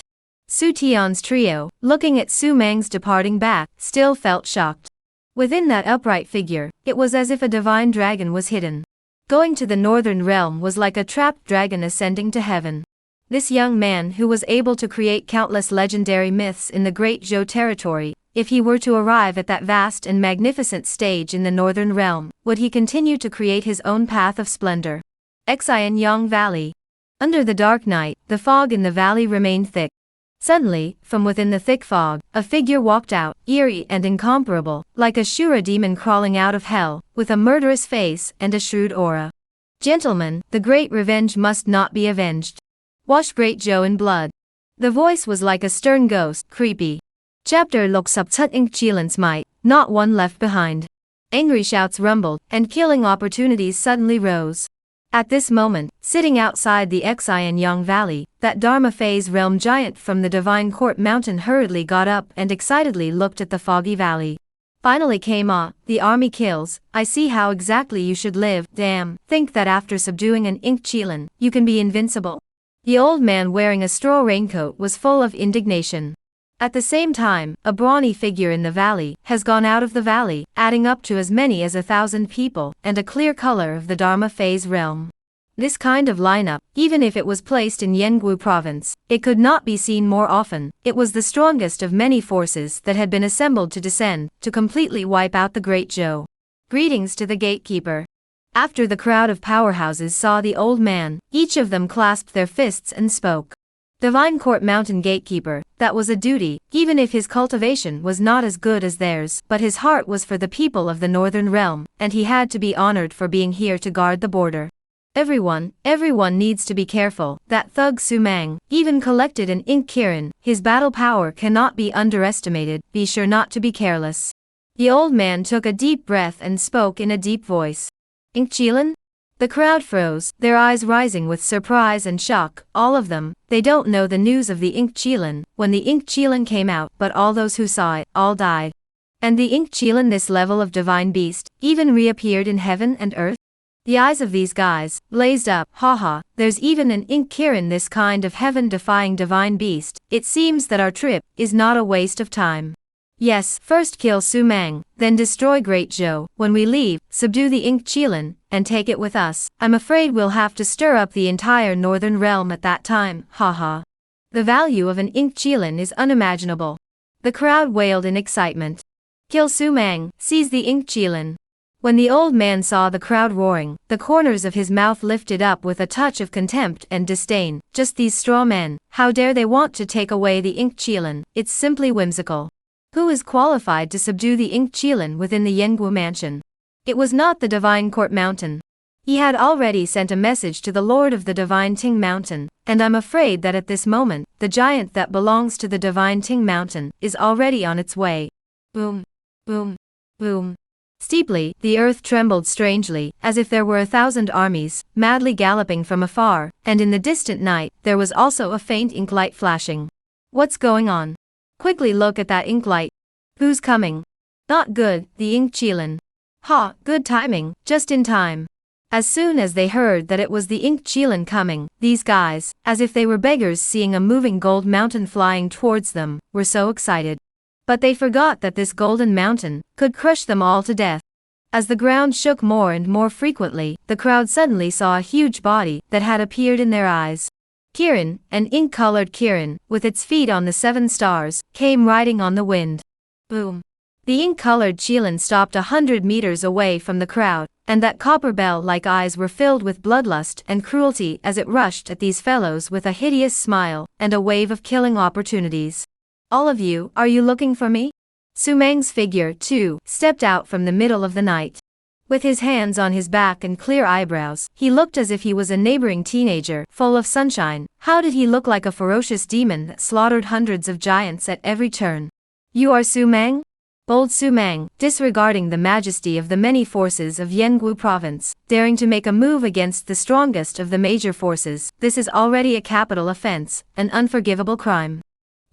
Su Tian's trio, looking at Su Mang's departing back, still felt shocked. Within that upright figure, it was as if a divine dragon was hidden. Going to the northern realm was like a trapped dragon ascending to heaven. This young man who was able to create countless legendary myths in the great Zhou territory, if he were to arrive at that vast and magnificent stage in the northern realm, would he continue to create his own path of splendor? Exile Valley. Under the dark night, the fog in the valley remained thick. Suddenly, from within the thick fog, a figure walked out, eerie and incomparable, like a Shura demon crawling out of hell, with a murderous face and a shrewd aura. Gentlemen, the great revenge must not be avenged. Wash great Zhou in blood. The voice was like a stern ghost, creepy. Chapter Lok Subtut Ink Qilin's might, not one left behind. Angry shouts rumbled, and killing opportunities suddenly rose. At this moment, sitting outside the Exile Valley, that Dharma phase realm giant from the Divine Court Mountain hurriedly got up and excitedly looked at the foggy valley. Finally came the army kills, I see how exactly you should live, damn, think that after subduing an Ink Qilin, you can be invincible. The old man wearing a straw raincoat was full of indignation. At the same time, a brawny figure in the valley has gone out of the valley, adding up to as many as 1,000 people, and a clear color of the Dharma phase realm. This kind of lineup, even if it was placed in Yanggu province, it could not be seen more often. It was the strongest of many forces that had been assembled to descend, to completely wipe out the great Zhou. Greetings to the gatekeeper. After the crowd of powerhouses saw the old man, each of them clasped their fists and spoke. Divine Court Mountain Gatekeeper, that was a duty, even if his cultivation was not as good as theirs, but his heart was for the people of the Northern Realm, and he had to be honored for being here to guard the border. Everyone needs to be careful. That thug Sumang even collected an ink Kirin. His battle power cannot be underestimated. Be sure not to be careless. The old man took a deep breath and spoke in a deep voice. Ink Chilin? The crowd froze, their eyes rising with surprise and shock, all of them. They don't know the news of the Ink Chilin when the Ink Chilin came out, but all those who saw it, all died. And the Ink Chilin, this level of divine beast, even reappeared in heaven and earth? The eyes of these guys blazed up. Haha, there's even an Ink Kirin, this kind of heaven-defying divine beast. It seems that our trip is not a waste of time. Yes, first kill Sumang, then destroy Great Zhou. When we leave, subdue the Ink Chilin, and take it with us. I'm afraid we'll have to stir up the entire Northern Realm at that time. Haha. The value of an Ink Chilin is unimaginable. The crowd wailed in excitement. Kill Sumang, seize the Ink Chilin. When the old man saw the crowd roaring, the corners of his mouth lifted up with a touch of contempt and disdain. Just these straw men, how dare they want to take away the Ink Chilin? It's simply whimsical. Who is qualified to subdue the Ink Chilin within the Yengwu mansion? It was not the Divine Court Mountain. He had already sent a message to the Lord of the Divine Ting Mountain, and I'm afraid that at this moment, the giant that belongs to the Divine Ting Mountain is already on its way. Boom, boom, boom. Steeply, the earth trembled strangely, as if there were 1,000 armies, madly galloping from afar, and in the distant night, there was also a faint ink light flashing. What's going on? Quickly look at that ink light. Who's coming? Not good, the Ink Chilin. Ha, good timing, just in time. As soon as they heard that it was the Ink Chilin coming, these guys, as if they were beggars seeing a moving gold mountain flying towards them, were so excited. But they forgot that this golden mountain could crush them all to death. As the ground shook more and more frequently, the crowd suddenly saw a huge body that had appeared in their eyes. Kirin, an ink-colored Kirin, with its feet on the 7 stars, came riding on the wind. Boom. The ink-colored Chilin stopped 100 meters away from the crowd, and that copper bell-like eyes were filled with bloodlust and cruelty as it rushed at these fellows with a hideous smile and a wave of killing opportunities. All of you, are you looking for me? Sumang's figure, too, stepped out from the middle of the night. With his hands on his back and clear eyebrows, he looked as if he was a neighboring teenager, full of sunshine. How did he look like a ferocious demon that slaughtered hundreds of giants at every turn? You are Sumang? Bold Sumang, disregarding the majesty of the many forces of Yengwu province, daring to make a move against the strongest of the major forces. This is already a capital offense, an unforgivable crime.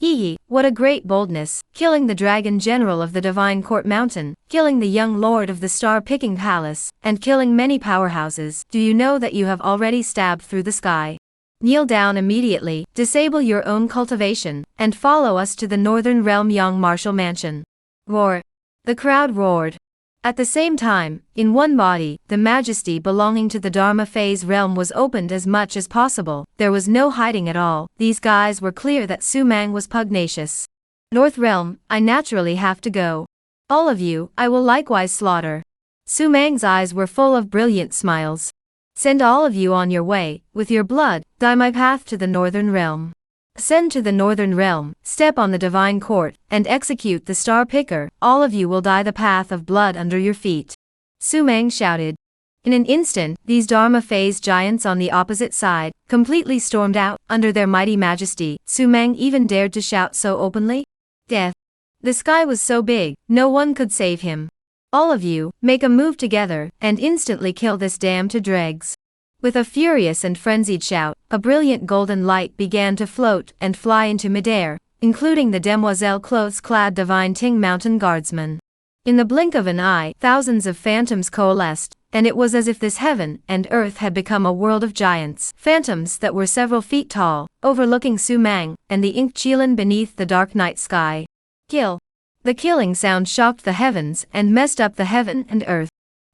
Hee, what a great boldness, killing the dragon general of the Divine Court Mountain, killing the young lord of the star-picking palace, and killing many powerhouses. Do you know that you have already stabbed through the sky? Kneel down immediately, disable your own cultivation, and follow us to the Northern Realm Yang Martial Mansion. Roar. The crowd roared. At the same time, in one body, the majesty belonging to the Dharma phase realm was opened as much as possible. There was no hiding at all. These guys were clear that Sumang was pugnacious. North Realm, I naturally have to go. All of you, I will likewise slaughter. Sumang's eyes were full of brilliant smiles. Send all of you on your way, with your blood, dye my path to the Northern Realm. Ascend to the Northern Realm, step on the Divine Court, and execute the Star Picker. All of you will dye the path of blood under your feet. Sumang shouted. In an instant, these Dharma phase giants on the opposite side, completely stormed out, under their mighty majesty. Sumang even dared to shout so openly? Death. The sky was so big, no one could save him. All of you, make a move together, and instantly kill this dam to dregs. With a furious and frenzied shout, a brilliant golden light began to float and fly into midair, including the demoiselle clothes-clad Divine Ting Mountain Guardsmen. In the blink of an eye, thousands of phantoms coalesced, and it was as if this heaven and earth had become a world of giants. Phantoms that were several feet tall, overlooking Sumang, and the Ink Chilin beneath the dark night sky. Kill. The killing sound shocked the heavens and messed up the heaven and earth.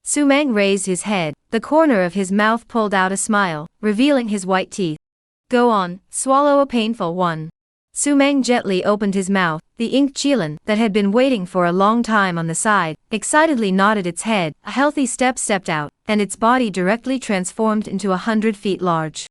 Sumang raised his head, the corner of his mouth pulled out a smile, revealing his white teeth. Go on, swallow a painful one. Sumang gently opened his mouth. The Ink Chilin, that had been waiting for a long time on the side, excitedly nodded its head. A healthy step stepped out, and its body directly transformed into 100 feet large.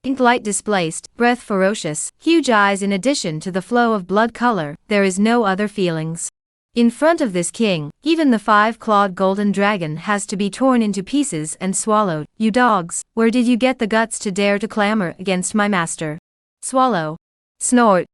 Ink light displaced, breath ferocious, huge eyes in addition to the flow of blood color, there is no other feelings. In front of this king, even the 5-clawed golden dragon has to be torn into pieces and swallowed. You dogs, where did you get the guts to dare to clamor against my master? Swallow. Snort.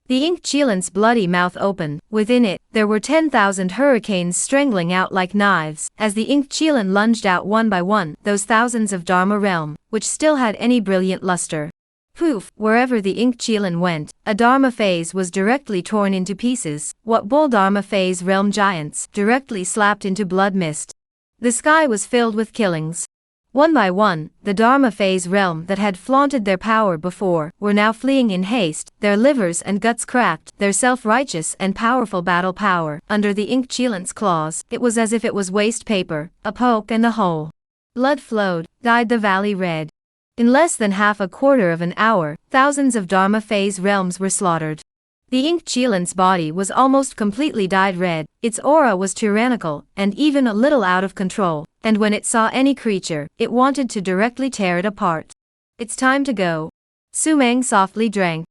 The ink cheelant's bloody mouth opened. Within it, there were 10,000 hurricanes strangling out like knives, as the ink cheelant lunged out one by one, those thousands of Dharma realm, which still had any brilliant luster. Poof, wherever the ink cheelant went, a Dharma phase was directly torn into pieces, what bull Dharma phase realm giants, directly slapped into blood mist. The sky was filled with killings. One by one, the Dharma phase realm that had flaunted their power before, were now fleeing in haste, their livers and guts cracked, their self-righteous and powerful battle power, under the ink cheelant's claws, it was as if it was waste paper, a poke and a hole. Blood flowed, dyed the valley red. In less than half a quarter of an hour, thousands of Dharma phase realms were slaughtered. The ink cheelant's body was almost completely dyed red, its aura was tyrannical, and even a little out of control, and when it saw any creature, it wanted to directly tear it apart. It's time to go. Su-Mang softly drank.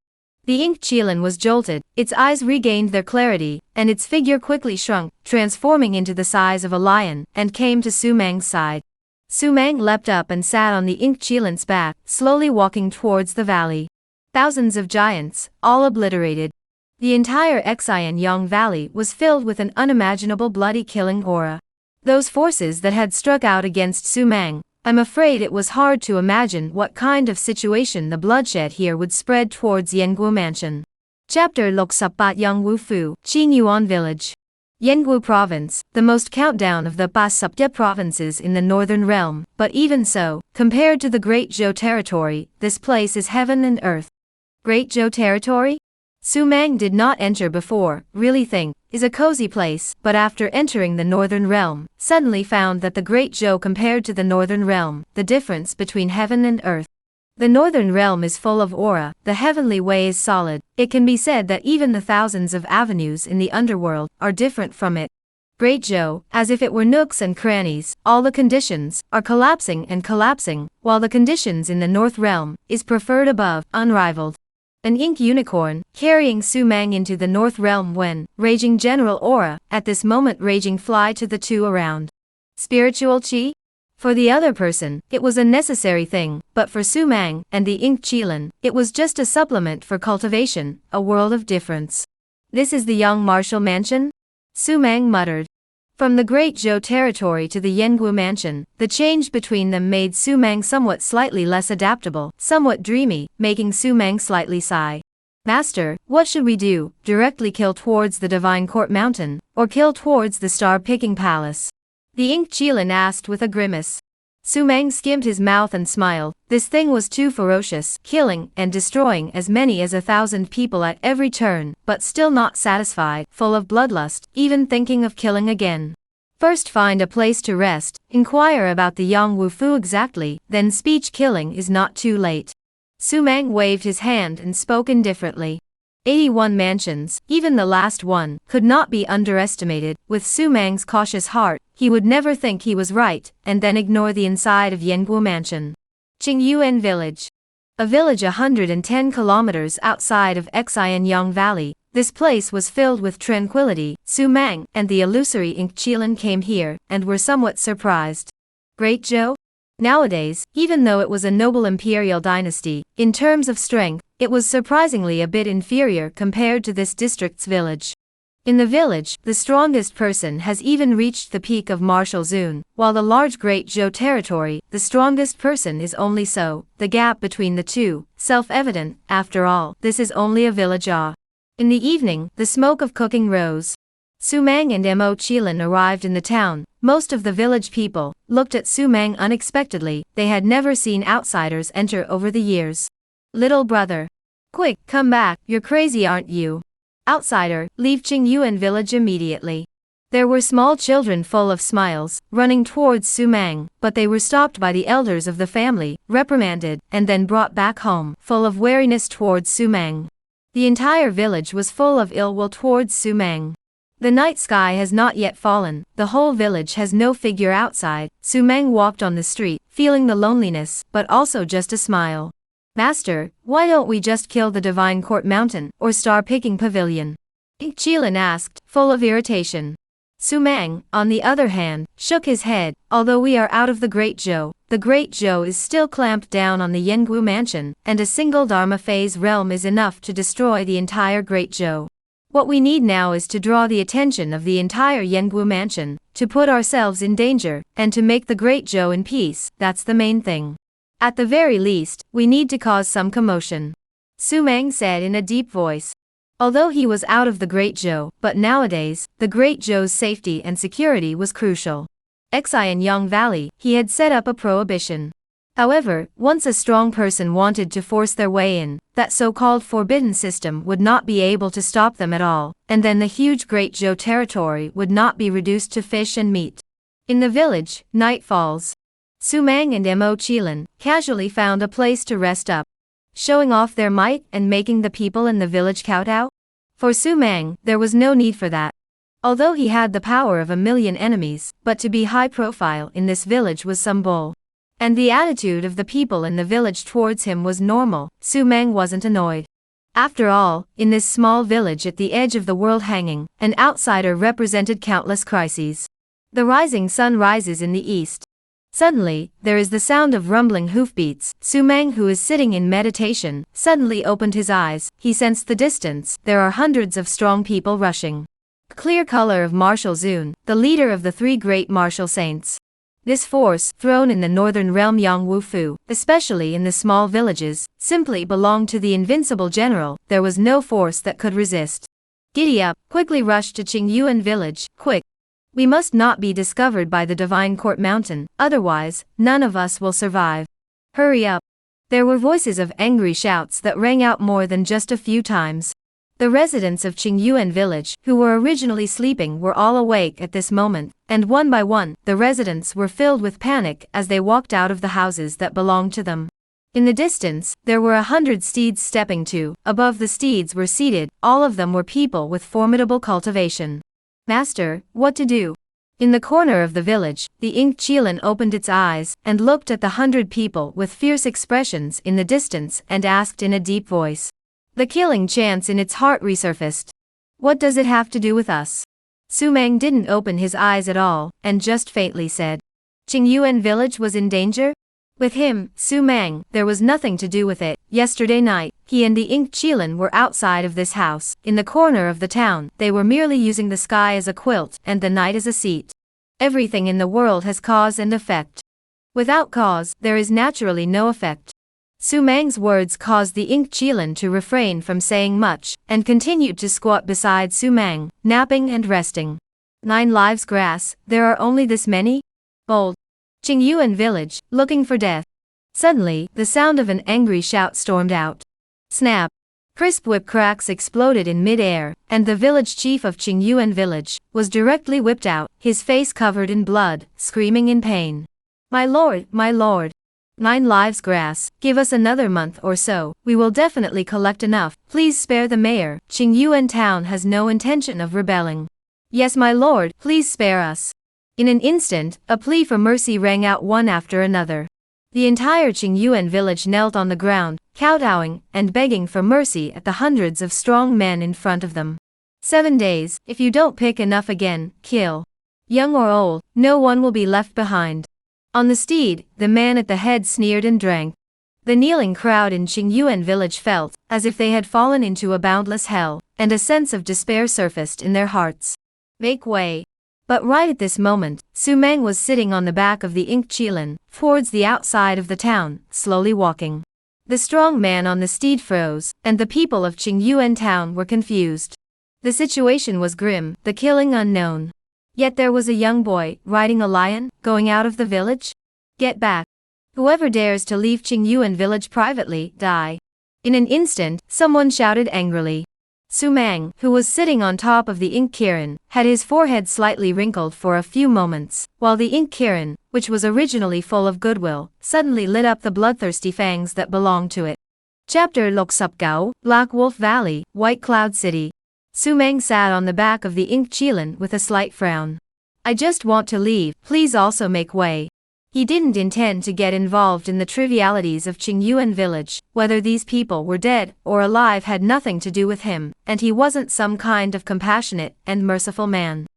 The ink cheelant was jolted, its eyes regained their clarity, and its figure quickly shrunk, transforming into the size of a lion, and came to Su-Mang's side. Su-Mang leapt up and sat on the ink cheelant's back, slowly walking towards the valley. Thousands of giants, all obliterated. The entire Exile Valley was filled with an unimaginable bloody killing aura. Those forces that had struck out against Su-Mang, I'm afraid it was hard to imagine what kind of situation the bloodshed here would spread towards Yenguo Mansion. Chapter Loksapat Yangwu Fu, Qingyuan Village. Yenguo Province, the most countdown of the Basupta provinces in the Northern Realm, but even so, compared to the Great Zhou territory, this place is heaven and earth. Great Zhou territory? Su-Mang did not enter before, really think, is a cozy place, but after entering the Northern Realm, suddenly found that the Great Zhou compared to the Northern Realm, the difference between heaven and earth. The Northern Realm is full of aura, the heavenly way is solid, it can be said that even the thousands of avenues in the underworld are different from it. Great Zhou, as if it were nooks and crannies, all the conditions, are collapsing and collapsing, while the conditions in the North Realm, is preferred above, unrivaled. An ink unicorn, carrying Su-Mang into the North Realm when, raging general aura, at this moment raging fly to the two around. Spiritual chi? For the other person, it was a necessary thing, but for Su-Mang, and the ink cheelant, it was just a supplement for cultivation, a world of difference. This is the young martial mansion? Su-Mang muttered. From the Great Zhou territory to the Yenguo mansion, the change between them made Su-Mang somewhat slightly less adaptable, somewhat dreamy, making Su-Mang slightly sigh. Master, what should we do, directly kill towards the Divine Court Mountain, or kill towards the Star-Picking Palace? The ink cheelant asked with a grimace. Su-Mang skimmed his mouth and smiled, this thing was too ferocious, killing and destroying as many as 1,000 people at every turn, but still not satisfied, full of bloodlust, even thinking of killing again. First find a place to rest, inquire about the Yangwu Fu exactly, then speech killing is not too late. Su-Mang waved his hand and spoke indifferently. 81 mansions, even the last one, could not be underestimated. With Su-Mang's cautious heart, he would never think he was right, and then ignore the inside of Yenguo Mansion. Qingyuan Village. A village 110 kilometers outside of Exile Valley, this place was filled with tranquility. Su-Mang and the illusory ink cheelant came here, and were somewhat surprised. Great Zhou? Nowadays, even though it was a noble imperial dynasty, in terms of strength, it was surprisingly a bit inferior compared to this district's village. In the village, the strongest person has even reached the peak of martial zone, while the large Great Zhou territory, the strongest person is only so, the gap between the two, self-evident, after all, this is only a village ah. In the evening, the smoke of cooking rose. Su-Mang and Mo Cheelant arrived in the town. Most of the village people looked at Su-Mang unexpectedly, they had never seen outsiders enter over the years. Little brother. Quick, come back, you're crazy aren't you? Outsider, leave Qingyuan village immediately. There were small children full of smiles, running towards Su-Mang, but they were stopped by the elders of the family, reprimanded, and then brought back home, full of wariness towards Su-Mang. The entire village was full of ill will towards Su-Mang. The night sky has not yet fallen, the whole village has no figure outside. Su-Mang walked on the street, feeling the loneliness, but also just a smile. Master, why don't we just kill the Divine Court Mountain, or star-picking pavilion? Qilin asked, full of irritation. Su Mang, on the other hand, shook his head. Although we are out of the Great Zhou is still clamped down on the Yanggu mansion, and a single Dharma phase realm is enough to destroy the entire Great Zhou. What we need now is to draw the attention of the entire Yanggu mansion, to put ourselves in danger, and to make the Great Zhou in peace. That's the main thing. At the very least, we need to cause some commotion. Su Mang said in a deep voice. Although he was out of the Great Zhou, but nowadays, the Great Zhou's safety and security was crucial. Exile in Yang Valley, he had set up a prohibition. However, once a strong person wanted to force their way in, that so-called forbidden system would not be able to stop them at all, and then the huge Great Zhou territory would not be reduced to fish and meat. In the village, night falls. Su Mang and Mo Qilin casually found a place to rest up, showing off their might and making the people in the village kowtow? For Su Mang, there was no need for that. Although he had the power of 1,000,000 enemies, but to be high profile in this village was some bull. And the attitude of the people in the village towards him was normal. Su Mang wasn't annoyed. After all, in this small village at the edge of the world hanging, an outsider represented countless crises. The rising sun rises in the east. Suddenly, there is the sound of rumbling hoofbeats. Su Mang, who is sitting in meditation, suddenly opened his eyes. He sensed the distance. There are hundreds of strong people rushing. Clear color of Martial Zun, the leader of the 3 great martial saints. This force, thrown in the northern realm Yangwu Fu, especially in the small villages, simply belonged to the invincible general. There was no force that could resist. Giddy up, quickly rush to Qingyuan village, quick. We must not be discovered by the Divine Court Mountain, otherwise, none of us will survive. Hurry up. There were voices of angry shouts that rang out more than just a few times. The residents of Qingyuan village, who were originally sleeping, were all awake at this moment, and one by one, the residents were filled with panic as they walked out of the houses that belonged to them. In the distance, there were 100 steeds stepping to. Above the steeds were seated, all of them were people with formidable cultivation. Master, what to do? In the corner of the village, the Qilin opened its eyes and looked at the 100 people with fierce expressions in the distance and asked in a deep voice. The killing chance in its heart resurfaced. What does it have to do with us? Su Mang didn't open his eyes at all, and just faintly said. Qingyuan village was in danger? With him, Su Mang, there was nothing to do with it. Yesterday night, he and the Qilin were outside of this house, in the corner of the town. They were merely using the sky as a quilt, and the night as a seat. Everything in the world has cause and effect. Without cause, there is naturally no effect. Su Mang's words caused the Qilin to refrain from saying much, and continued to squat beside Su Mang, napping and resting. 9 lives grass, there are only this many? Bold. Qingyuan village, looking for death. Suddenly, the sound of an angry shout stormed out. Snap! Crisp whip cracks exploded in mid-air, and the village chief of Qingyuan village was directly whipped out, his face covered in blood, screaming in pain. My lord, 9 lives grass, give us another month or so, we will definitely collect enough. Please spare the mayor. Qingyuan town has no intention of rebelling. Yes, my lord, please spare us. In an instant, a plea for mercy rang out one after another. The entire Qingyuan village knelt on the ground, kowtowing and begging for mercy at the hundreds of strong men in front of them. 7 days, if you don't pick enough again, kill. Young or old, no one will be left behind. On the steed, the man at the head sneered and drank. The kneeling crowd in Qingyuan village felt as if they had fallen into a boundless hell, and a sense of despair surfaced in their hearts. Make way. But right at this moment, Su Mang was sitting on the back of the Qilin, towards the outside of the town, slowly walking. The strong man on the steed froze, and the people of Qingyuan town were confused. The situation was grim, the killing unknown. Yet there was a young boy, riding a lion, going out of the village? Get back. Whoever dares to leave Qingyuan village privately, die. In an instant, someone shouted angrily. Su Mang, who was sitting on top of the Qilin, had his forehead slightly wrinkled for a few moments, while the Qilin, which was originally full of goodwill, suddenly lit up the bloodthirsty fangs that belonged to it. Chapter Loksupgao, Black Wolf Valley, White Cloud City. Su Mang sat on the back of the Qilin with a slight frown. I just want to leave, please also make way. He didn't intend to get involved in the trivialities of Qingyuan village. Whether these people were dead or alive had nothing to do with him, and he wasn't some kind of compassionate and merciful man.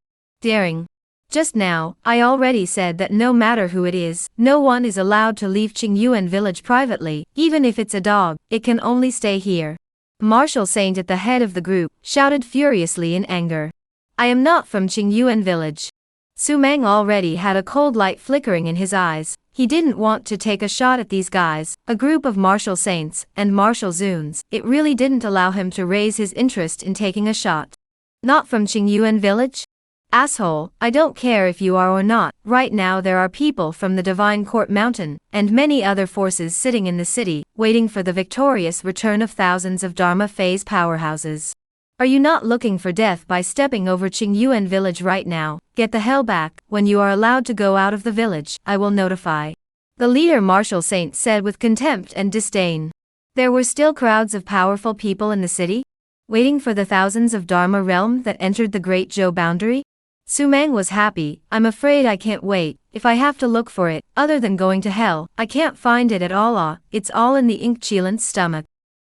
Daring. Just now, I already said that no matter who it is, no one is allowed to leave Qingyuan village privately, even if it's a dog, it can only stay here. Martial Saint at the head of the group shouted furiously in anger. I am not from Qingyuan village. Su Meng already had a cold light flickering in his eyes. He didn't want to take a shot at these guys, a group of martial saints and martial zoons. It really didn't allow him to raise his interest in taking a shot. Not from Qingyuan village? Asshole, I don't care if you are or not. Right now there are people from the Divine Court Mountain, and many other forces sitting in the city, waiting for the victorious return of thousands of Dharma phase powerhouses. Are you not looking for death by stepping over Qingyuan village right now? Get the hell back. When you are allowed to go out of the village, I will notify. The leader Martial Saint said with contempt and disdain. There were still crowds of powerful people in the city, waiting for the thousands of Dharma realm that entered the Great Zhou boundary? Su Meng was happy. I'm afraid I can't wait. If I have to look for it, other than going to hell, I can't find it at all. It's all in the ink Chilant's stomach.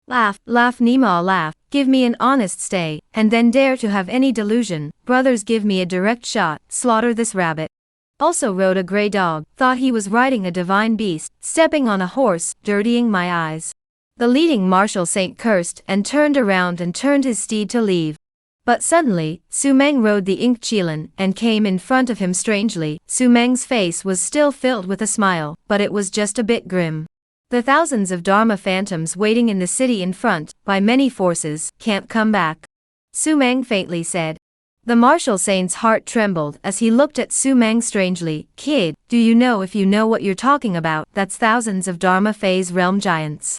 Laugh, laugh Nima laugh, give me an honest stay, and then dare to have any delusion. Brothers, give me a direct shot, slaughter this rabbit. Also rode a grey dog, thought he was riding a divine beast, stepping on a horse, dirtying my eyes. The leading martial saint cursed and turned around and turned his steed to leave. But suddenly, Su Meng rode the ink Qilan and came in front of him strangely. Su Meng's face was still filled with a smile, but it was just a bit grim. The thousands of Dharma phantoms waiting in the city in front, by many forces, can't come back. Su Meng faintly said. The martial saint's heart trembled as he looked at Su Meng strangely. Kid, do you know if you know what you're talking about? That's thousands of Dharma phase realm giants.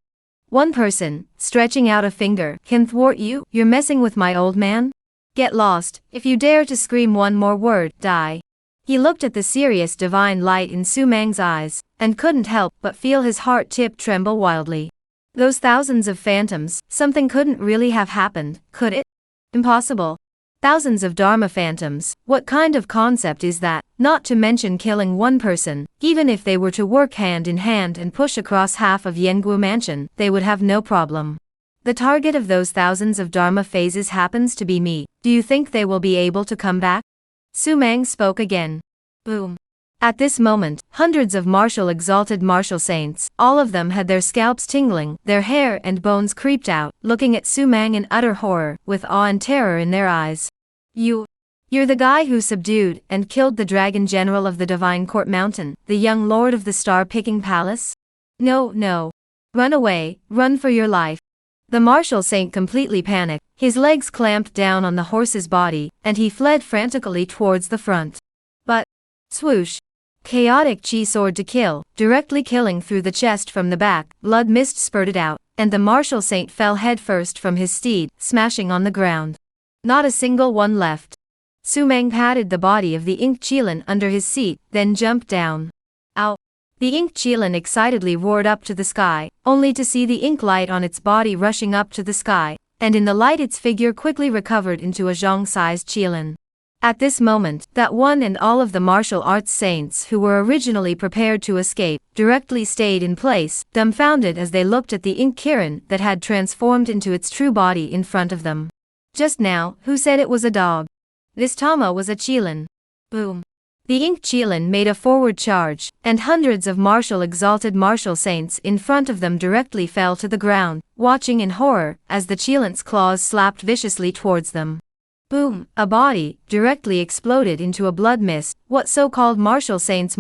One person, stretching out a finger, can thwart you? You're messing with my old man? Get lost. If you dare to scream one more word, die. He looked at the serious divine light in Su Meng's eyes, and couldn't help but feel his heart tip tremble wildly. Those thousands of phantoms, something couldn't really have happened, could it? Impossible. Thousands of Dharma phantoms, what kind of concept is that? Not to mention killing one person, even if they were to work hand in hand and push across half of Yengu Mansion, they would have no problem. The target of those thousands of Dharma phases happens to be me. Do you think they will be able to come back? Su Meng spoke again. Boom. At this moment, hundreds of exalted martial saints, all of them had their scalps tingling, their hair and bones creeped out, looking at Su Meng in utter horror, with awe and terror in their eyes. You're the guy who subdued and killed the dragon general of the Divine Court Mountain, the young lord of the star-picking palace? No. Run away, run for your life. The martial saint completely panicked, his legs clamped down on the horse's body, and he fled frantically towards the front. But, swoosh! Chaotic chi sword to kill, directly killing through the chest from the back, blood mist spurted out, and the martial saint fell headfirst from his steed, smashing on the ground. Not a single one left. Su Meng patted the body of the ink Qilan under his seat, then jumped down. Ow! The ink Qilan excitedly roared up to the sky, only to see the ink light on its body rushing up to the sky, and in the light its figure quickly recovered into a zhong-sized Qilan. At this moment, that one and all of the martial arts saints who were originally prepared to escape, directly stayed in place, dumbfounded as they looked at the ink Kiran that had transformed into its true body in front of them. Just now, who said it was a dog? This Tama was a Qilan. Boom. The ink Qilan made a forward charge, and hundreds of exalted martial saints in front of them directly fell to the ground, watching in horror as the Qilan's claws slapped viciously towards them. Boom! A body directly exploded into a blood mist. What so-called martial saints,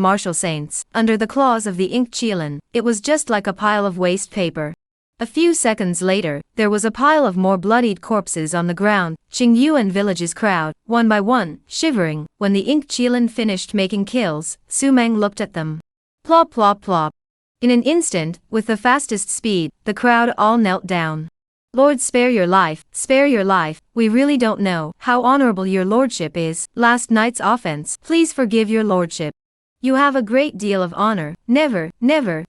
under the claws of the ink Qilan, it was just like a pile of waste paper. A few seconds later, there was a pile of more bloodied corpses on the ground. Qingyuan village's crowd, one by one, shivering. When the ink Qilan finished making kills, Su Meng looked at them. Plop plop plop. In an instant, with the fastest speed, the crowd all knelt down. Lord, spare your life, we really don't know how honorable your lordship is. Last night's offense, please forgive your lordship. You have a great deal of honor, never,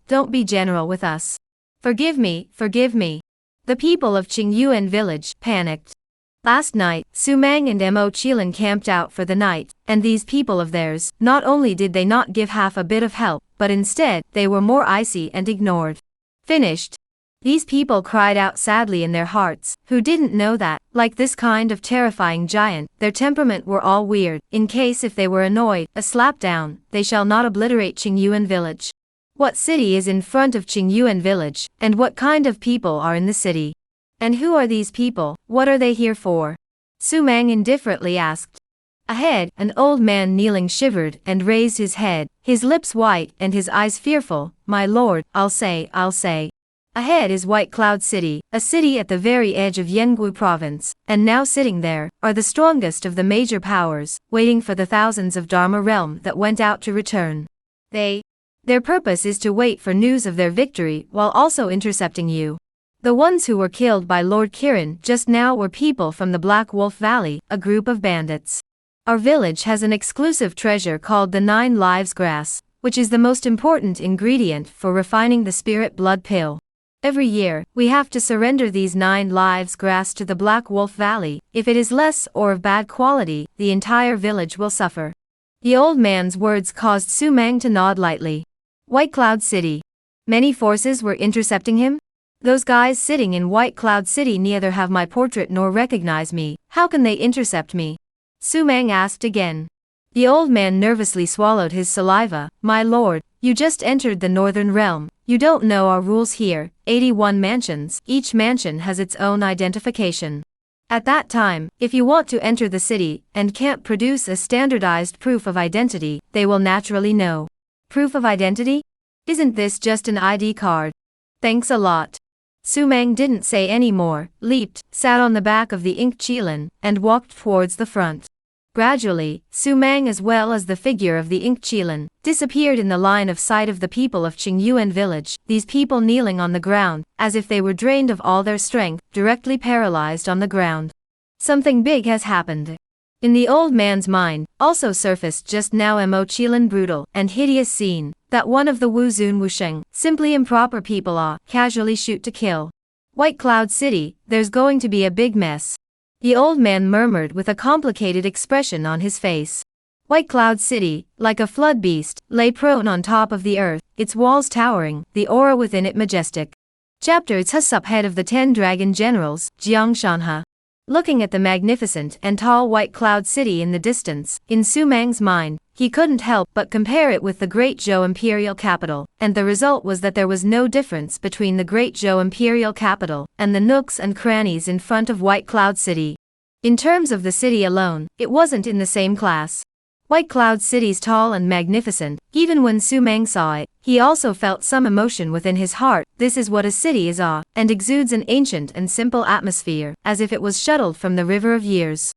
don't be general with us. Forgive me. The people of Qingyuan village panicked. Last night, Su Meng and Mo Qilan camped out for the night, and these people of theirs, not only did they not give half a bit of help, but instead, they were more icy and ignored. Finished. These people cried out sadly in their hearts, who didn't know that, like this kind of terrifying giant, their temperament were all weird, in case if they were annoyed, a slap down, they shall not obliterate Qingyuan village. What city is in front of Qingyuan village, and what kind of people are in the city? And who are these people, what are they here for? Su Mang indifferently asked. Ahead, an old man kneeling shivered and raised his head, his lips white and his eyes fearful. My lord, I'll say. Ahead is White Cloud City, a city at the very edge of Yanggu province, and now sitting there, are the strongest of the major powers, waiting for the thousands of Dharma realm that went out to return. Their purpose is to wait for news of their victory while also intercepting you. The ones who were killed by Lord Kirin just now were people from the Black Wolf Valley, a group of bandits. Our village has an exclusive treasure called the 9 Lives Grass, which is the most important ingredient for refining the spirit blood pill. Every year, we have to surrender these 9 lives grass to the Black Wolf Valley. If it is less or of bad quality, the entire village will suffer. The old man's words caused Su Mang to nod lightly. White Cloud City. Many forces were intercepting him? Those guys sitting in White Cloud City neither have my portrait nor recognize me. How can they intercept me? Su Mang asked again. The old man nervously swallowed his saliva. My lord, you just entered the northern realm. You don't know our rules here. 81 mansions, each mansion has its own identification. At that time, if you want to enter the city and can't produce a standardized proof of identity, they will naturally know. Proof of identity? Isn't this just an ID card? Thanks a lot. Su Mang didn't say any more, leaped, sat on the back of the ink Qilin, and walked towards the front. Gradually, Su Mang as well as the figure of the ink Qilin disappeared in the line of sight of the people of Qingyuan village, these people kneeling on the ground, as if they were drained of all their strength, directly paralyzed on the ground. Something big has happened. In the old man's mind, also surfaced just now Mo Qilin brutal and hideous scene, that one of the Wu Zun Wusheng, simply improper people casually shoot to kill. White Cloud City, there's going to be a big mess. The old man murmured with a complicated expression on his face. White Cloud City, like a flood beast, lay prone on top of the earth, its walls towering, the aura within it majestic. Chapter Tsup, head of the 10 dragon generals, Jiang Shanhe. Looking at the magnificent and tall White Cloud City in the distance, in Su Mang's mind, he couldn't help but compare it with the Great Zhou Imperial Capital, and the result was that there was no difference between the Great Zhou Imperial Capital and the nooks and crannies in front of White Cloud City. In terms of the city alone, it wasn't in the same class. White Cloud City's tall and magnificent. Even when Su Mang saw it, he also felt some emotion within his heart. This is what a city is, and exudes an ancient and simple atmosphere, as if it was shuttled from the river of years.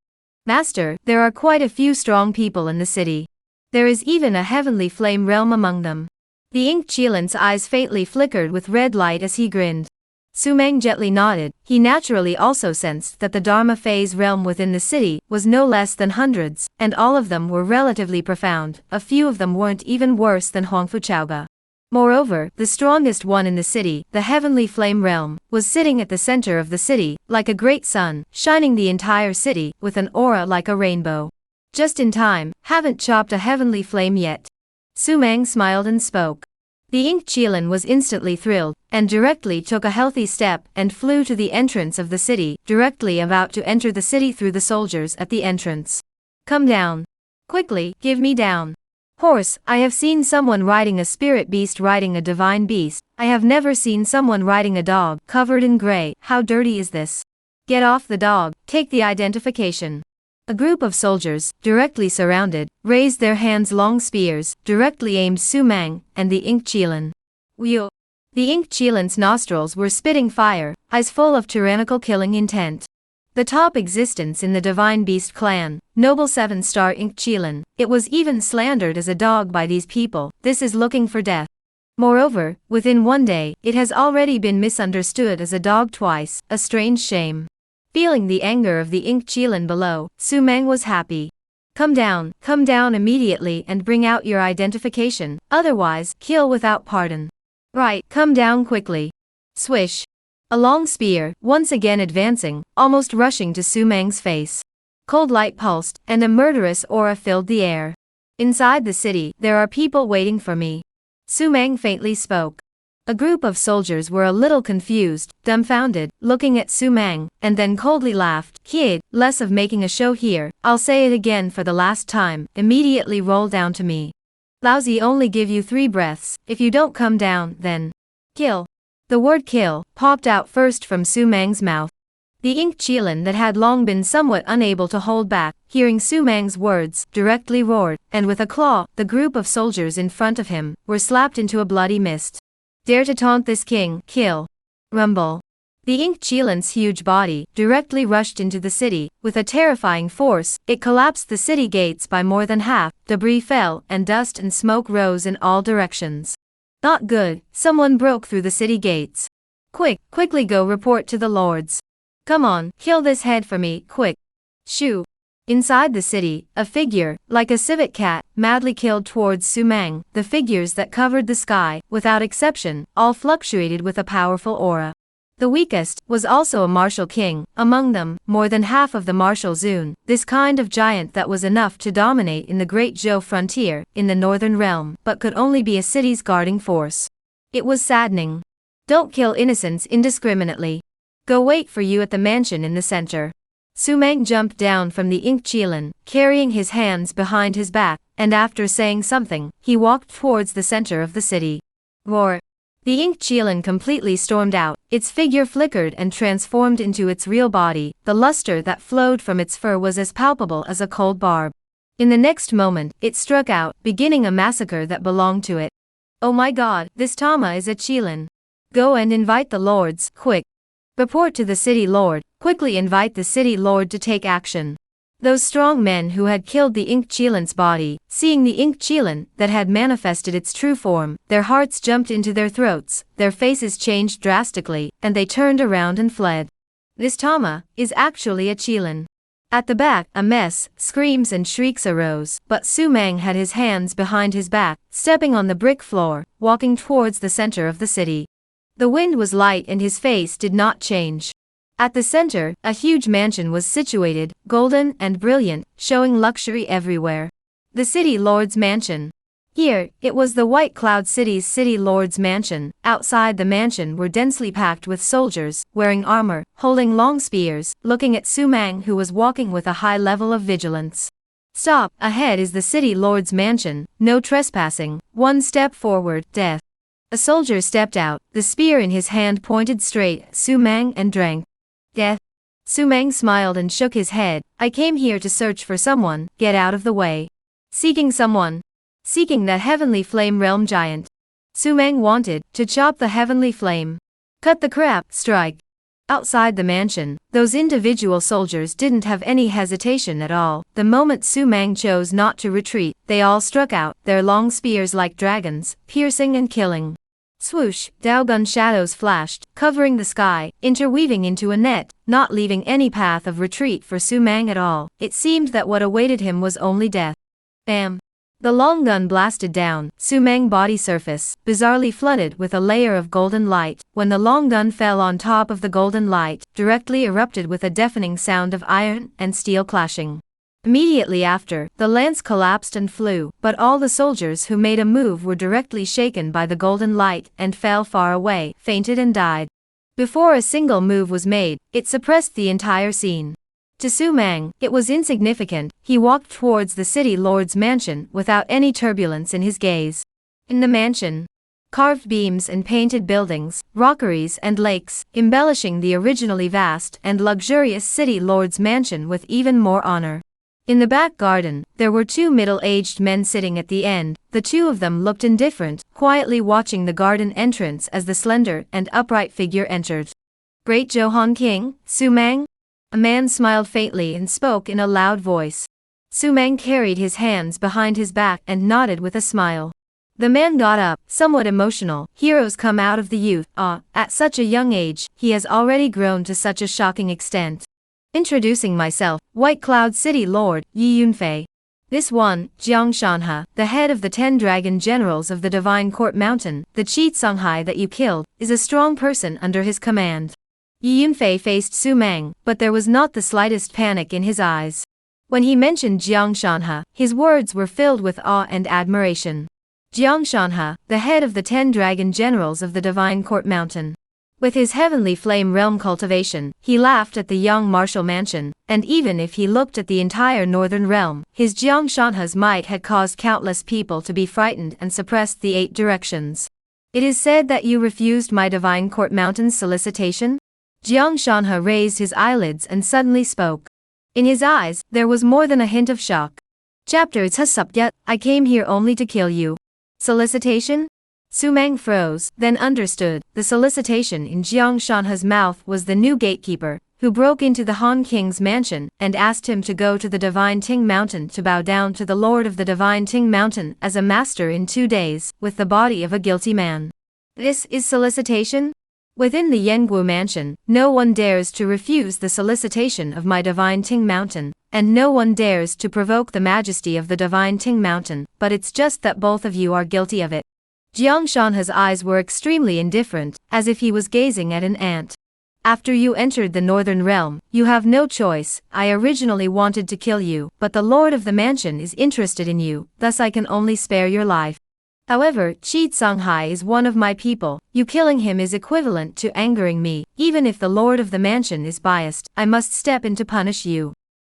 Master, there are quite a few strong people in the city. There is even a heavenly flame realm among them. The ink Qilin's eyes faintly flickered with red light as he grinned. Su Mang gently nodded. He naturally also sensed that the Dharma phase realm within the city was no less than hundreds, and all of them were relatively profound. A few of them weren't even worse than Huangfu Chaoga. Moreover, the strongest one in the city, the heavenly flame realm, was sitting at the center of the city, like a great sun, shining the entire city with an aura like a rainbow. Just in time, haven't chopped a heavenly flame yet. Su Mang smiled and spoke. The ink Qilin was instantly thrilled, and directly took a healthy step and flew to the entrance of the city, directly about to enter the city through the soldiers at the entrance. Come down. Quickly, give me down. Horse, I have seen someone riding a spirit beast riding a divine beast. I have never seen someone riding a dog, covered in gray. How dirty is this? Get off the dog, take the identification. A group of soldiers, directly surrounded, raised their hands long spears, directly aimed Su Mang and the ink Qilin. Whew! The ink Qilin's nostrils were spitting fire, eyes full of tyrannical killing intent. The top existence in the Divine Beast clan, noble 7-star ink Qilin, it was even slandered as a dog by these people. This is looking for death. Moreover, within one day, it has already been misunderstood as a dog twice, a strange shame. Feeling the anger of the ink Qilin below, Su Mang was happy. Come down immediately and bring out your identification, otherwise, kill without pardon. Right, come down quickly. Swish. A long spear, once again advancing, almost rushing to Su Mang's face. Cold light pulsed, and a murderous aura filled the air. Inside the city, there are people waiting for me. Su Mang faintly spoke. A group of soldiers were a little confused, dumbfounded, looking at Su Mang, and then coldly laughed. Kid, less of making a show here, I'll say it again for the last time, immediately roll down to me. Lousy only give you 3 breaths, if you don't come down, then kill. The word kill popped out first from Su Mang's mouth. The ink Qilin that had long been somewhat unable to hold back, hearing Su Mang's words, directly roared, and with a claw, the group of soldiers in front of him were slapped into a bloody mist. Dare to taunt this king, kill. Rumble. The ink Qilin's huge body directly rushed into the city. With a terrifying force, it collapsed the city gates by more than half, debris fell, and dust and smoke rose in all directions. Not good, someone broke through the city gates. Quickly go report to the lords. Come on, kill this head for me, quick. Shoo. Inside the city, a figure, like a civet cat, madly killed towards Su Mang. The figures that covered the sky, without exception, all fluctuated with a powerful aura. The weakest was also a martial king, among them, more than half of the martial Zun, this kind of giant that was enough to dominate in the great Zhou frontier, in the northern realm, but could only be a city's guarding force. It was saddening. Don't kill innocents indiscriminately. Go wait for you at the mansion in the center. Su Mang jumped down from the ink Qilin, carrying his hands behind his back, and after saying something, he walked towards the center of the city. Roar. The ink Qilin completely stormed out, its figure flickered and transformed into its real body. The luster that flowed from its fur was as palpable as a cold barb. In the next moment, it struck out, beginning a massacre that belonged to it. Oh my god, this Tama is a Qilin. Go and invite the lords, quick. Report to the city lord, quickly invite the city lord to take action. Those strong men who had killed the ink Qilin's body, seeing the ink Qilin that had manifested its true form, their hearts jumped into their throats, their faces changed drastically, and they turned around and fled. This Tama is actually a Qilin. At the back, a mess, screams and shrieks arose, but Su Mang had his hands behind his back, stepping on the brick floor, walking towards the center of the city. The wind was light and his face did not change. At the center, a huge mansion was situated, golden and brilliant, showing luxury everywhere. The city lord's mansion. Here, it was the White Cloud City's city lord's mansion. Outside the mansion were densely packed with soldiers, wearing armor, holding long spears, looking at Su Mang who was walking with a high level of vigilance. Stop, ahead is the city lord's mansion, no trespassing, 1 step forward, death. A soldier stepped out, the spear in his hand pointed straight at Su Mang and drank. Death. Su Mang smiled and shook his head. I came here to search for someone, get out of the way. Seeking someone. Seeking that heavenly flame realm giant. Su Mang wanted to chop the heavenly flame. Cut the crap, strike. Outside the mansion, those individual soldiers didn't have any hesitation at all. The moment Su Mang chose not to retreat, they all struck out, their long spears like dragons, piercing and killing. Swoosh, Daogun shadows flashed, covering the sky, interweaving into a net, not leaving any path of retreat for Su Mang at all. It seemed that what awaited him was only death. Bam! The long gun blasted down, Su Mang's body surface, bizarrely flooded with a layer of golden light. When the long gun fell on top of the golden light, directly erupted with a deafening sound of iron and steel clashing. Immediately after, the lance collapsed and flew, but all the soldiers who made a move were directly shaken by the golden light and fell far away, fainted and died. Before a single move was made, it suppressed the entire scene. To Su Mang, it was insignificant. He walked towards the city lord's mansion without any turbulence in his gaze. In the mansion, carved beams and painted buildings, rockeries and lakes, embellishing the originally vast and luxurious city lord's mansion with even more honor. In the back garden, there were 2 middle-aged men sitting at the end. The 2 of them looked indifferent, quietly watching the garden entrance as the slender and upright figure entered. Great Johan King, Su Mang? A man smiled faintly and spoke in a loud voice. Su Mang carried his hands behind his back and nodded with a smile. The man got up, somewhat emotional. Heroes come out of the youth. At such a young age, he has already grown to such a shocking extent. Introducing myself, White Cloud City Lord, Yi Yunfei. This one, Jiang Shanhe, the head of the 10 dragon generals of the Divine Court Mountain, the cheat Songhai that you killed, is a strong person under his command. Yi Yunfei faced Su Mang, but there was not the slightest panic in his eyes. When he mentioned Jiang Shanhe, his words were filled with awe and admiration. Jiang Shanhe, the head of the 10 dragon generals of the Divine Court Mountain. With his heavenly flame realm cultivation, he laughed at the young martial mansion, and even if he looked at the entire northern realm, his Jiang Shanhe's might had caused countless people to be frightened and suppressed the 8 directions. It is said that you refused my Divine Court Mountain's solicitation? Jiang Shanhe raised his eyelids and suddenly spoke. In his eyes, there was more than a hint of shock. Chapter It's Yet, I came here only to kill you. Solicitation? Su Mang froze, then understood. The solicitation in Jiang Shanhe's mouth was the new gatekeeper, who broke into the Han King's mansion and asked him to go to the Divine Ting Mountain to bow down to the Lord of the Divine Ting Mountain as a master in 2 days, with the body of a guilty man. This is solicitation? Within the Yenguo mansion, no one dares to refuse the solicitation of my Divine Ting Mountain, and no one dares to provoke the majesty of the Divine Ting Mountain, but it's just that both of you are guilty of it. Jiang Shanhe's eyes were extremely indifferent, as if he was gazing at an ant. After you entered the Northern Realm, you have no choice. I originally wanted to kill you, but the Lord of the Mansion is interested in you, thus I can only spare your life. However, Qi Songhai is one of my people. You killing him is equivalent to angering me. Even if the Lord of the Mansion is biased, I must step in to punish you.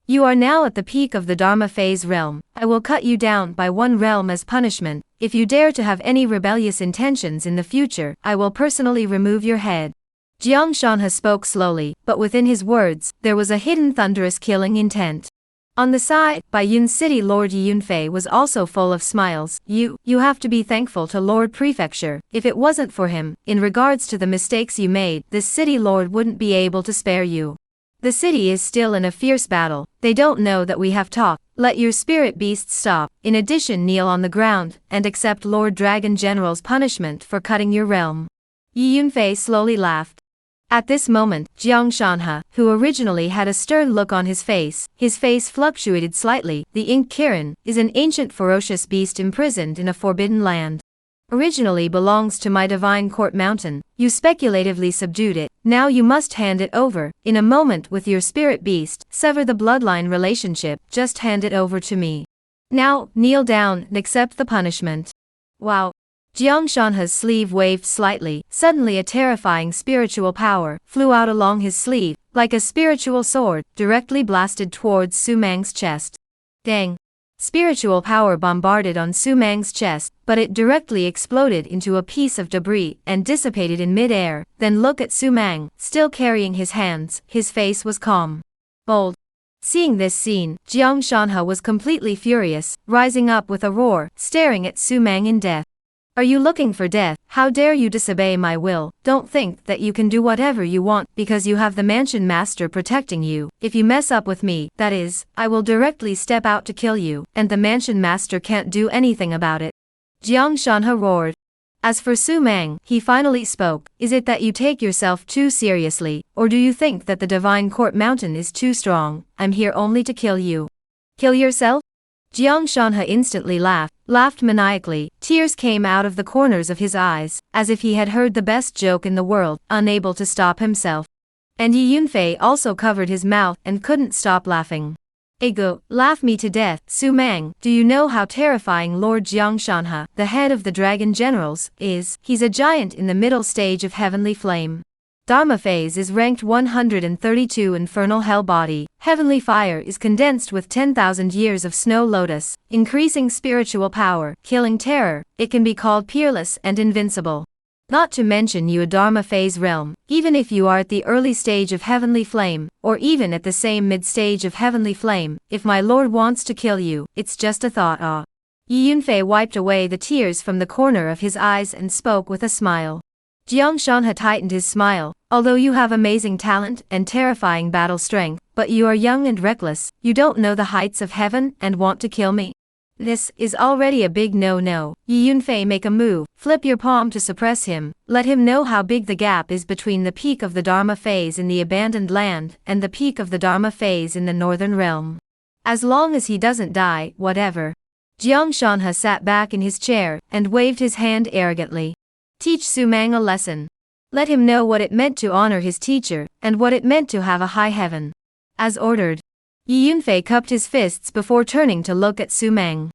You are now at the peak of the Dharma phase realm. I will cut you down by 1 realm as punishment. If you dare to have any rebellious intentions in the future, I will personally remove your head. Jiang Shanhe spoke slowly, but within his words, there was a hidden thunderous killing intent. On the side, Baiyun City Lord Yi Yunfei was also full of smiles. You have to be thankful to Lord Prefecture. If it wasn't for him, in regards to the mistakes you made, this city lord wouldn't be able to spare you. The city is still in a fierce battle. They don't know that we have talked. Let your spirit beasts stop. In addition, kneel on the ground and accept Lord Dragon General's punishment for cutting your realm. Yi Yunfei slowly laughed. At this moment, Jiang Shanhe, who originally had a stern look on his face fluctuated slightly. The Ink Kirin is an ancient ferocious beast imprisoned in a forbidden land. Originally belongs to my Divine Court Mountain. You speculatively subdued it. Now you must hand it over. In a moment with your spirit beast, sever the bloodline relationship. Just hand it over to me. Now, kneel down and accept the punishment. Wow. Jiang Shanhe's sleeve waved slightly. Suddenly a terrifying spiritual power flew out along his sleeve, like a spiritual sword, directly blasted towards Su Mang's chest. Dang. Spiritual power bombarded on Su Mang's chest, but it directly exploded into a piece of debris and dissipated in mid-air. Then look at Su Mang, still carrying his hands. His face was calm. Bold. Seeing this scene, Jiang Shanhe was completely furious, rising up with a roar, staring at Su Mang in death. Are you looking for death? How dare you disobey my will? Don't think that you can do whatever you want because you have the mansion master protecting you. If you mess up with me, that is, I will directly step out to kill you, and the mansion master can't do anything about it. Jiang Shanhe roared. As for Su Mang, he finally spoke. Is it that you take yourself too seriously, or do you think that the Divine Court Mountain is too strong? I'm here only to kill you. Kill yourself? Jiang Shanhe instantly laughed maniacally. Tears came out of the corners of his eyes, as if he had heard the best joke in the world, unable to stop himself. And Yi Yunfei also covered his mouth and couldn't stop laughing. Ego, laugh me to death. Su Mang, do you know how terrifying Lord Jiang Shanhe, the head of the dragon generals, is? He's a giant in the middle stage of heavenly flame. Dharma phase is ranked 132 infernal hell body. Heavenly fire is condensed with 10,000 years of snow lotus, increasing spiritual power, killing terror. It can be called peerless and invincible. Not to mention you a Dharma phase realm, even if you are at the early stage of heavenly flame, or even at the same mid-stage of heavenly flame, if my lord wants to kill you, it's just a thought. Yi Yunfei wiped away the tears from the corner of his eyes and spoke with a smile. Jiang Shanhe tightened his smile. Although you have amazing talent and terrifying battle strength, but you are young and reckless, you don't know the heights of heaven and want to kill me. This is already a big no-no. Yi Yunfei, make a move, flip your palm to suppress him, let him know how big the gap is between the peak of the Dharma phase in the abandoned land and the peak of the Dharma phase in the northern realm. As long as he doesn't die, whatever. Jiang Shanhe sat back in his chair and waved his hand arrogantly. Teach Su Mang a lesson. Let him know what it meant to honor his teacher, and what it meant to have a high heaven. As ordered. Yi Yunfei cupped his fists before turning to look at Su Mang.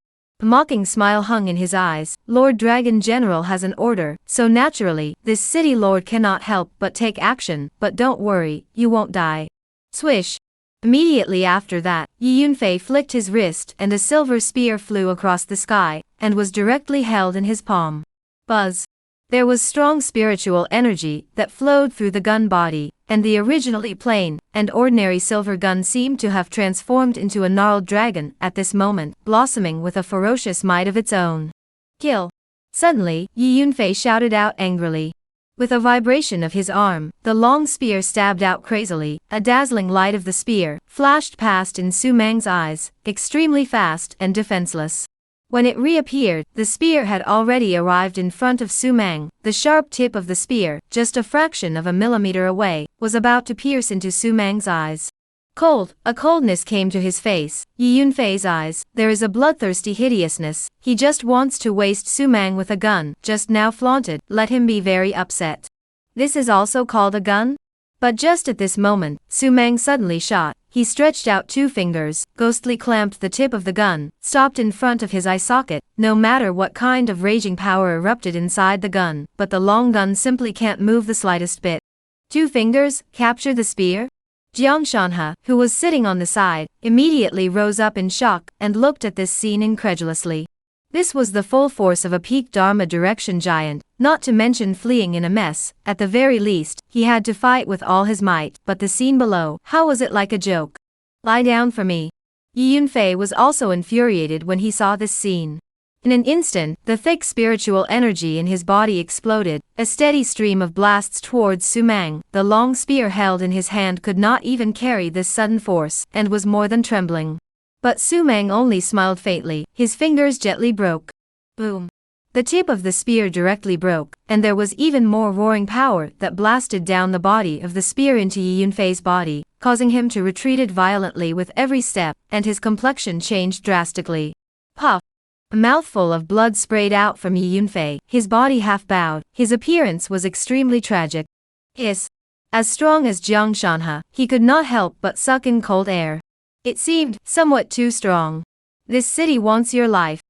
A mocking smile hung in his eyes. Lord Dragon General has an order, so naturally, this city lord cannot help but take action, but don't worry, you won't die. Swish. Immediately after that, Yi Yunfei flicked his wrist and a silver spear flew across the sky, and was directly held in his palm. Buzz. There was strong spiritual energy that flowed through the gun body, and the originally plain and ordinary silver gun seemed to have transformed into a gnarled dragon at this moment, blossoming with a ferocious might of its own. Kill! Suddenly, Yi Yunfei shouted out angrily. With a vibration of his arm, the long spear stabbed out crazily. A dazzling light of the spear flashed past in Su Mang's eyes, extremely fast and defenseless. When it reappeared, the spear had already arrived in front of Su Mang. The sharp tip of the spear, just a fraction of a millimeter away, was about to pierce into Su Mang's eyes. A coldness came to his face. Yi Yunfei's eyes, there is a bloodthirsty hideousness. He just wants to waste Su Mang with a gun, just now flaunted, let him be very upset. This is also called a gun? But just at this moment, Su Mang suddenly shot. He stretched out two fingers, ghostly clamped the tip of the gun, stopped in front of his eye socket. No matter what kind of raging power erupted inside the gun, but the long gun simply can't move the slightest bit. 2 fingers, capture the spear? Jiang Shanhe, who was sitting on the side, immediately rose up in shock, and looked at this scene incredulously. This was the full force of a peak Dharma direction giant, not to mention fleeing in a mess. At the very least, he had to fight with all his might, but the scene below, how was it like a joke? Lie down for me. Yi Yunfei was also infuriated when he saw this scene. In an instant, the thick spiritual energy in his body exploded, a steady stream of blasts towards Su Mang. The long spear held in his hand could not even carry this sudden force, and was more than trembling. But Su Mang only smiled faintly. His fingers gently broke. Boom. The tip of the spear directly broke, and there was even more roaring power that blasted down the body of the spear into Yi Yunfei's body, causing him to retreat violently with every step, and his complexion changed drastically. Puff. A mouthful of blood sprayed out from Yi Yunfei, his body half bowed. His appearance was extremely tragic. As strong as Jiang Shanhe, he could not help but suck in cold air. It seemed somewhat too strong. This city wants your life.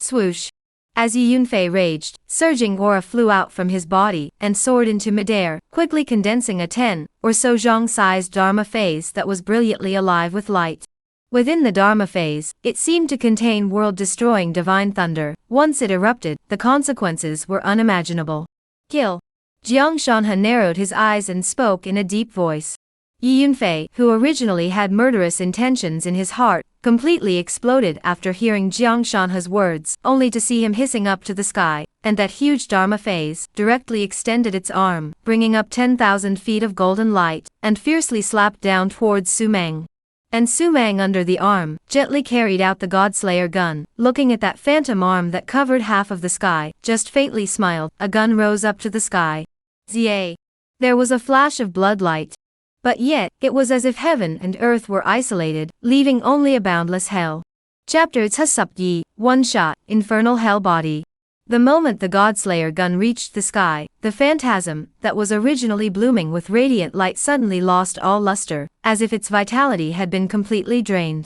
Swoosh. As Yi Yunfei raged, surging aura flew out from his body and soared into midair, quickly condensing a 10 or so zhong-sized Dharma phase that was brilliantly alive with light. Within the Dharma phase, it seemed to contain world-destroying divine thunder. Once it erupted, the consequences were unimaginable. Kill. Jiang Shanhe narrowed his eyes and spoke in a deep voice. Yi Yunfei, who originally had murderous intentions in his heart, completely exploded after hearing Jiang Shanhe's words, only to see him hissing up to the sky, and that huge Dharma phase directly extended its arm, bringing up 10,000 feet of golden light, and fiercely slapped down towards Su Mang. And Su Mang under the arm, gently carried out the Godslayer gun, looking at that phantom arm that covered half of the sky, just faintly smiled. A gun rose up to the sky. Zia. There was a flash of bloodlight. But yet, it was as if heaven and earth were isolated, leaving only a boundless hell. Chapter Tsasupyi, One Shot, Infernal Hell Body. The moment the Godslayer gun reached the sky, the phantasm, that was originally blooming with radiant light suddenly lost all luster, as if its vitality had been completely drained.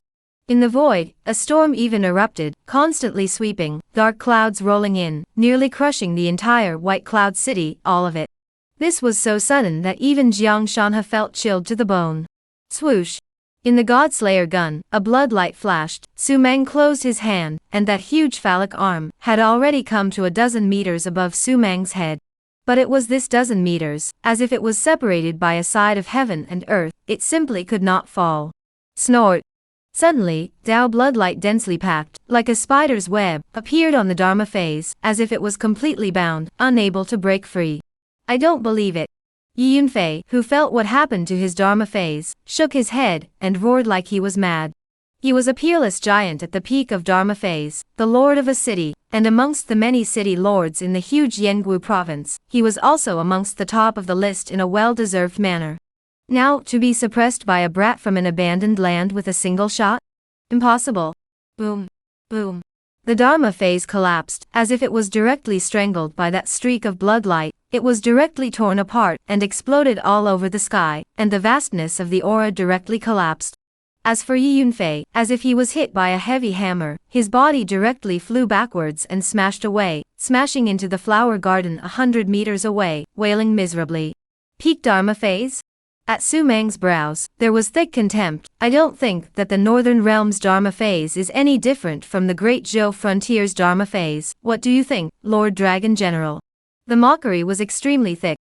In the void, a storm even erupted, constantly sweeping, dark clouds rolling in, nearly crushing the entire White Cloud City, all of it. This was so sudden that even Jiang Shanhe felt chilled to the bone. Swoosh. In the Godslayer gun, a bloodlight flashed. Su Mang closed his hand, and that huge phallic arm had already come to a dozen meters above Su Mang's head. But it was this dozen meters, as if it was separated by a side of heaven and earth, it simply could not fall. Snort. Suddenly, Dao bloodlight densely packed, like a spider's web, appeared on the Dharma phase, as if it was completely bound, unable to break free. I don't believe it. Yi Yunfei, who felt what happened to his Dharma phase, shook his head, and roared like he was mad. He was a peerless giant at the peak of Dharma phase, the lord of a city, and amongst the many city lords in the huge Yanggu province, he was also amongst the top of the list in a well-deserved manner. Now, to be suppressed by a brat from an abandoned land with a single shot? Impossible. Boom. Boom. The Dharma phase collapsed, as if it was directly strangled by that streak of bloodlight. It was directly torn apart, and exploded all over the sky, and the vastness of the aura directly collapsed. As for Yi Yunfei, as if he was hit by a heavy hammer, his body directly flew backwards and smashed away, smashing into the flower garden 100 meters away, wailing miserably. Peak Dharma phase? At Su Meng's brows, there was thick contempt. I don't think that the Northern Realm's Dharma phase is any different from the Great Zhou Frontier's Dharma phase. What do you think, Lord Dragon General? The mockery was extremely thick.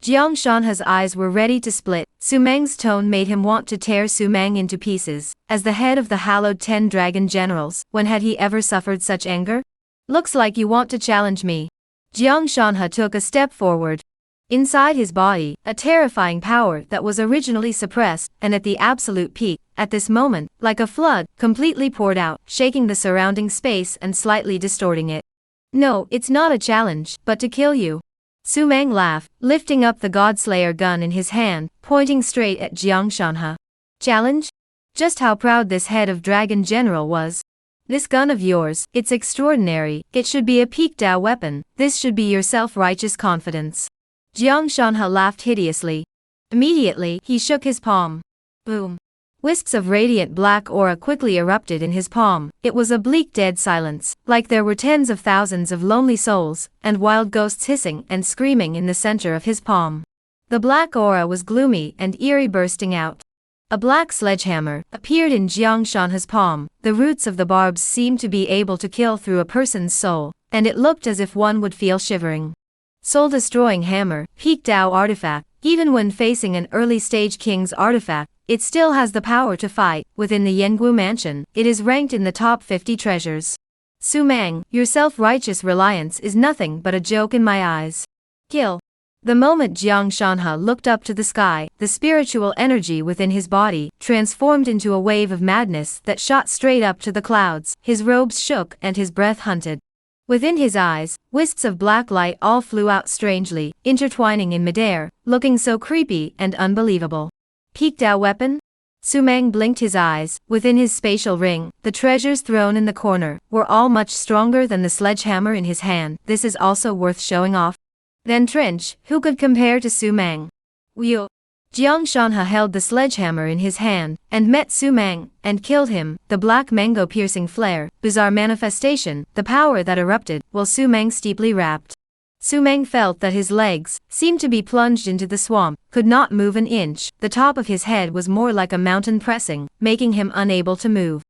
Jiang Shanha's eyes were ready to split. Su Meng's tone made him want to tear Su Meng into pieces. As the head of the hallowed 10 dragon generals, when had he ever suffered such anger? Looks like you want to challenge me. Jiang Shanha took a step forward. Inside his body, a terrifying power that was originally suppressed, and at the absolute peak, at this moment, like a flood, completely poured out, shaking the surrounding space and slightly distorting it. No, it's not a challenge, but to kill you. Su Meng laughed, lifting up the Godslayer gun in his hand, pointing straight at Jiang Shanha. Challenge? Just how proud this head of Dragon General was. This gun of yours, it's extraordinary, it should be a peak Dao weapon, this should be your self-righteous confidence. Jiang Shanha laughed hideously. Immediately, he shook his palm. Boom. Wisps of radiant black aura quickly erupted in his palm. It was a bleak dead silence, like there were tens of thousands of lonely souls, and wild ghosts hissing and screaming in the center of his palm. The black aura was gloomy and eerie, bursting out. A black sledgehammer appeared in Jiang Shanha's palm. The roots of the barbs seemed to be able to kill through a person's soul, and it looked as if one would feel shivering. Soul-destroying hammer, peak Dao artifact. Even when facing an early-stage king's artifact, it still has the power to fight. Within the Yanggu mansion, it is ranked in the top 50 treasures. Su Meng, your self-righteous reliance is nothing but a joke in my eyes. Kill. The moment Jiang Shanha looked up to the sky, the spiritual energy within his body transformed into a wave of madness that shot straight up to the clouds. His robes shook and his breath hunted. Within his eyes, wisps of black light all flew out strangely, intertwining in midair, looking so creepy and unbelievable. Peak Dao weapon? Su Meng blinked his eyes. Within his spatial ring, the treasures thrown in the corner were all much stronger than the sledgehammer in his hand. This is also worth showing off. Then Trench, who could compare to Su Meng? Wheel. Jiang Shanha held the sledgehammer in his hand, and met Su Meng, and killed him. The black mango-piercing flare, bizarre manifestation, the power that erupted, while Su Meng steeply wrapped. Su Meng felt that his legs seemed to be plunged into the swamp, could not move an inch. The top of his head was more like a mountain pressing, making him unable to move.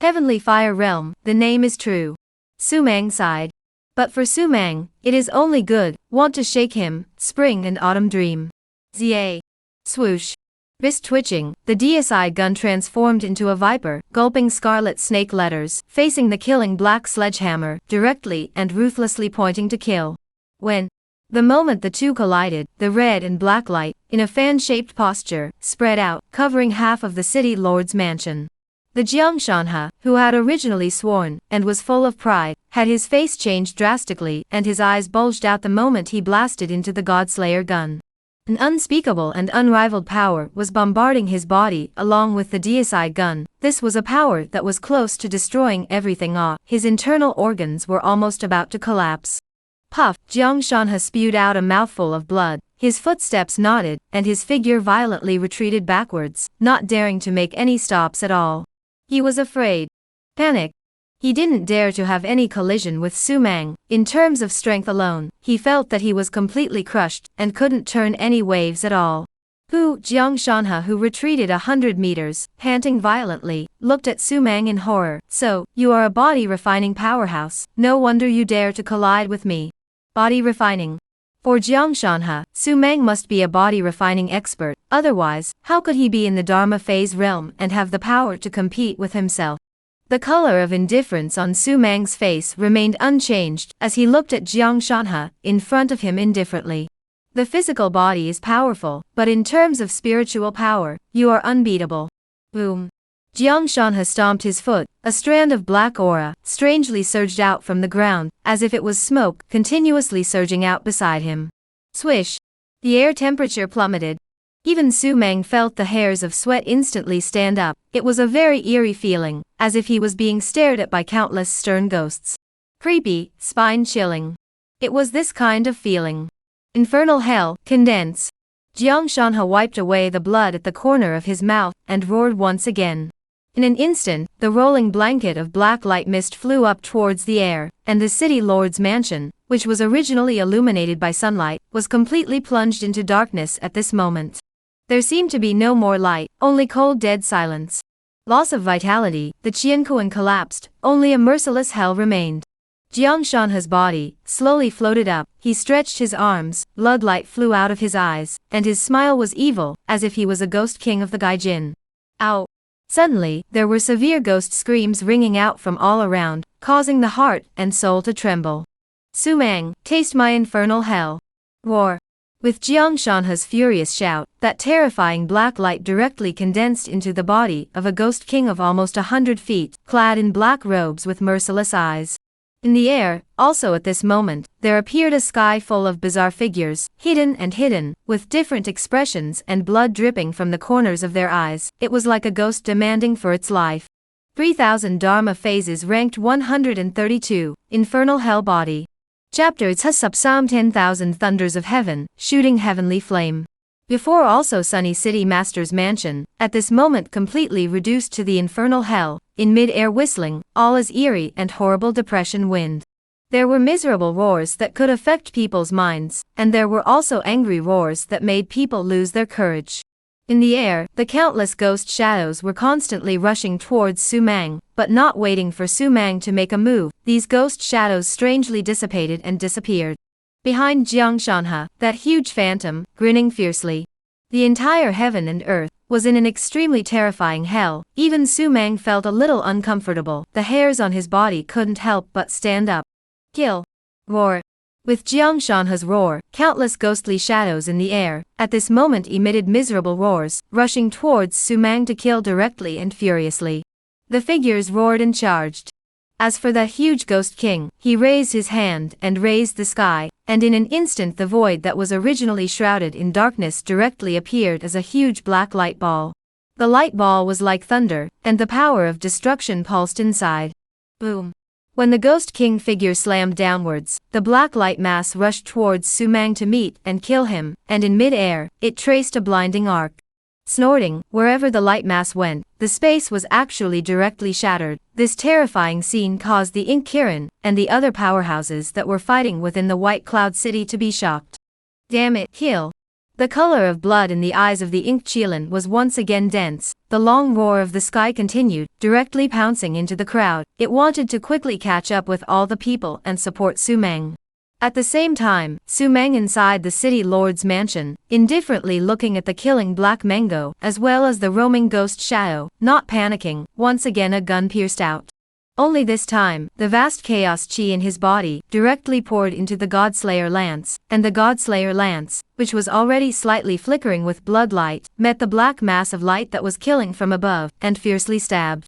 Heavenly Fire Realm, the name is true. Su Meng sighed. But for Su Meng, it is only good. Want to shake him, spring and autumn dream. Zia. Swoosh. Wrist twitching, the DSI gun transformed into a viper, gulping scarlet snake letters, facing the killing black sledgehammer, directly and ruthlessly pointing to kill. The moment the two collided, the red and black light, in a fan-shaped posture, spread out, covering half of the city lord's mansion. The Jiang Shanha, who had originally sworn, and was full of pride, had his face changed drastically, and his eyes bulged out the moment he blasted into the Godslayer gun. An unspeakable and unrivaled power was bombarding his body along with the DSI gun. This was a power that was close to destroying everything. His internal organs were almost about to collapse. Puff, Jiang Shanha spewed out a mouthful of blood. His footsteps nodded, and his figure violently retreated backwards, not daring to make any stops at all. He was afraid. Panic. He didn't dare to have any collision with Su Meng. In terms of strength alone, he felt that he was completely crushed, and couldn't turn any waves at all. Jiang Shanha, who retreated 100 meters, panting violently, looked at Su Meng in horror. So, you are a body-refining powerhouse. No wonder you dare to collide with me. Body refining. For Jiang Shanha, Su Meng must be a body-refining expert. Otherwise, how could he be in the Dharma phase realm and have the power to compete with himself? The color of indifference on Su Meng's face remained unchanged as he looked at Jiang Shanha in front of him indifferently. The physical body is powerful, but in terms of spiritual power, you are unbeatable. Boom. Jiang Shanha stomped his foot. A strand of black aura strangely surged out from the ground, as if it was smoke, continuously surging out beside him. Swish. The air temperature plummeted. Even Su Meng felt the hairs of sweat instantly stand up. It was a very eerie feeling, as if he was being stared at by countless stern ghosts. Creepy, spine-chilling. It was this kind of feeling. Infernal hell, condense. Jiang Shanha wiped away the blood at the corner of his mouth, and roared once again. In an instant, the rolling blanket of black light mist flew up towards the air, and the city lord's mansion, which was originally illuminated by sunlight, was completely plunged into darkness at this moment. There seemed to be no more light, only cold dead silence. Loss of vitality, the Qiankuan collapsed, only a merciless hell remained. Jiang Shanhe's body slowly floated up, he stretched his arms, bloodlight flew out of his eyes, and his smile was evil, as if he was a ghost king of the Gaijin. Ow! Suddenly, there were severe ghost screams ringing out from all around, causing the heart and soul to tremble. Su Mang, taste my infernal hell! Roar! With Jiang Shanhe's furious shout, that terrifying black light directly condensed into the body of a ghost king of almost 100 feet, clad in black robes with merciless eyes. In the air, also at this moment, there appeared a sky full of bizarre figures, hidden, with different expressions and blood dripping from the corners of their eyes. It was like a ghost demanding for its life. 3000 Dharma phases ranked 132, Infernal Hell Body. Chapter It's Psalm 10,000 Thunders of Heaven, Shooting Heavenly Flame. Before also Sunny City Master's mansion, at this moment completely reduced to the infernal hell, in mid-air whistling, all is eerie and horrible depression wind. There were miserable roars that could affect people's minds, and there were also angry roars that made people lose their courage. In the air, the countless ghost shadows were constantly rushing towards Su Mang, but not waiting for Su Mang to make a move, these ghost shadows strangely dissipated and disappeared. Behind Jiang Shanhe, that huge phantom, grinning fiercely. The entire heaven and earth was in an extremely terrifying hell. Even Su Mang felt a little uncomfortable, the hairs on his body couldn't help but stand up. Kill! Roar! With Jiang Shanhe's roar, countless ghostly shadows in the air, at this moment emitted miserable roars, rushing towards Su Mang to kill directly and furiously. The figures roared and charged. As for the huge ghost king, he raised his hand and raised the sky, and in an instant the void that was originally shrouded in darkness directly appeared as a huge black light ball. The light ball was like thunder, and the power of destruction pulsed inside. Boom! When the ghost king figure slammed downwards, the black light mass rushed towards Su Mang to meet and kill him, and in mid-air, it traced a blinding arc. Snorting, wherever the light mass went, the space was actually directly shattered. This terrifying scene caused the Ink Kirin and the other powerhouses that were fighting within the White Cloud City to be shocked. Damn it, kill! The color of blood in the eyes of the Ink Qilin was once again dense. The long roar of the sky continued, directly pouncing into the crowd. It wanted to quickly catch up with all the people and support Su Mang. At the same time, Su Mang inside the city lord's mansion, indifferently looking at the killing black mango, as well as the roaming ghost shadow, not panicking. Once again a gun pierced out. Only this time, the vast chaos chi in his body directly poured into the Godslayer lance, and the Godslayer lance, which was already slightly flickering with bloodlight, met the black mass of light that was killing from above, and fiercely stabbed.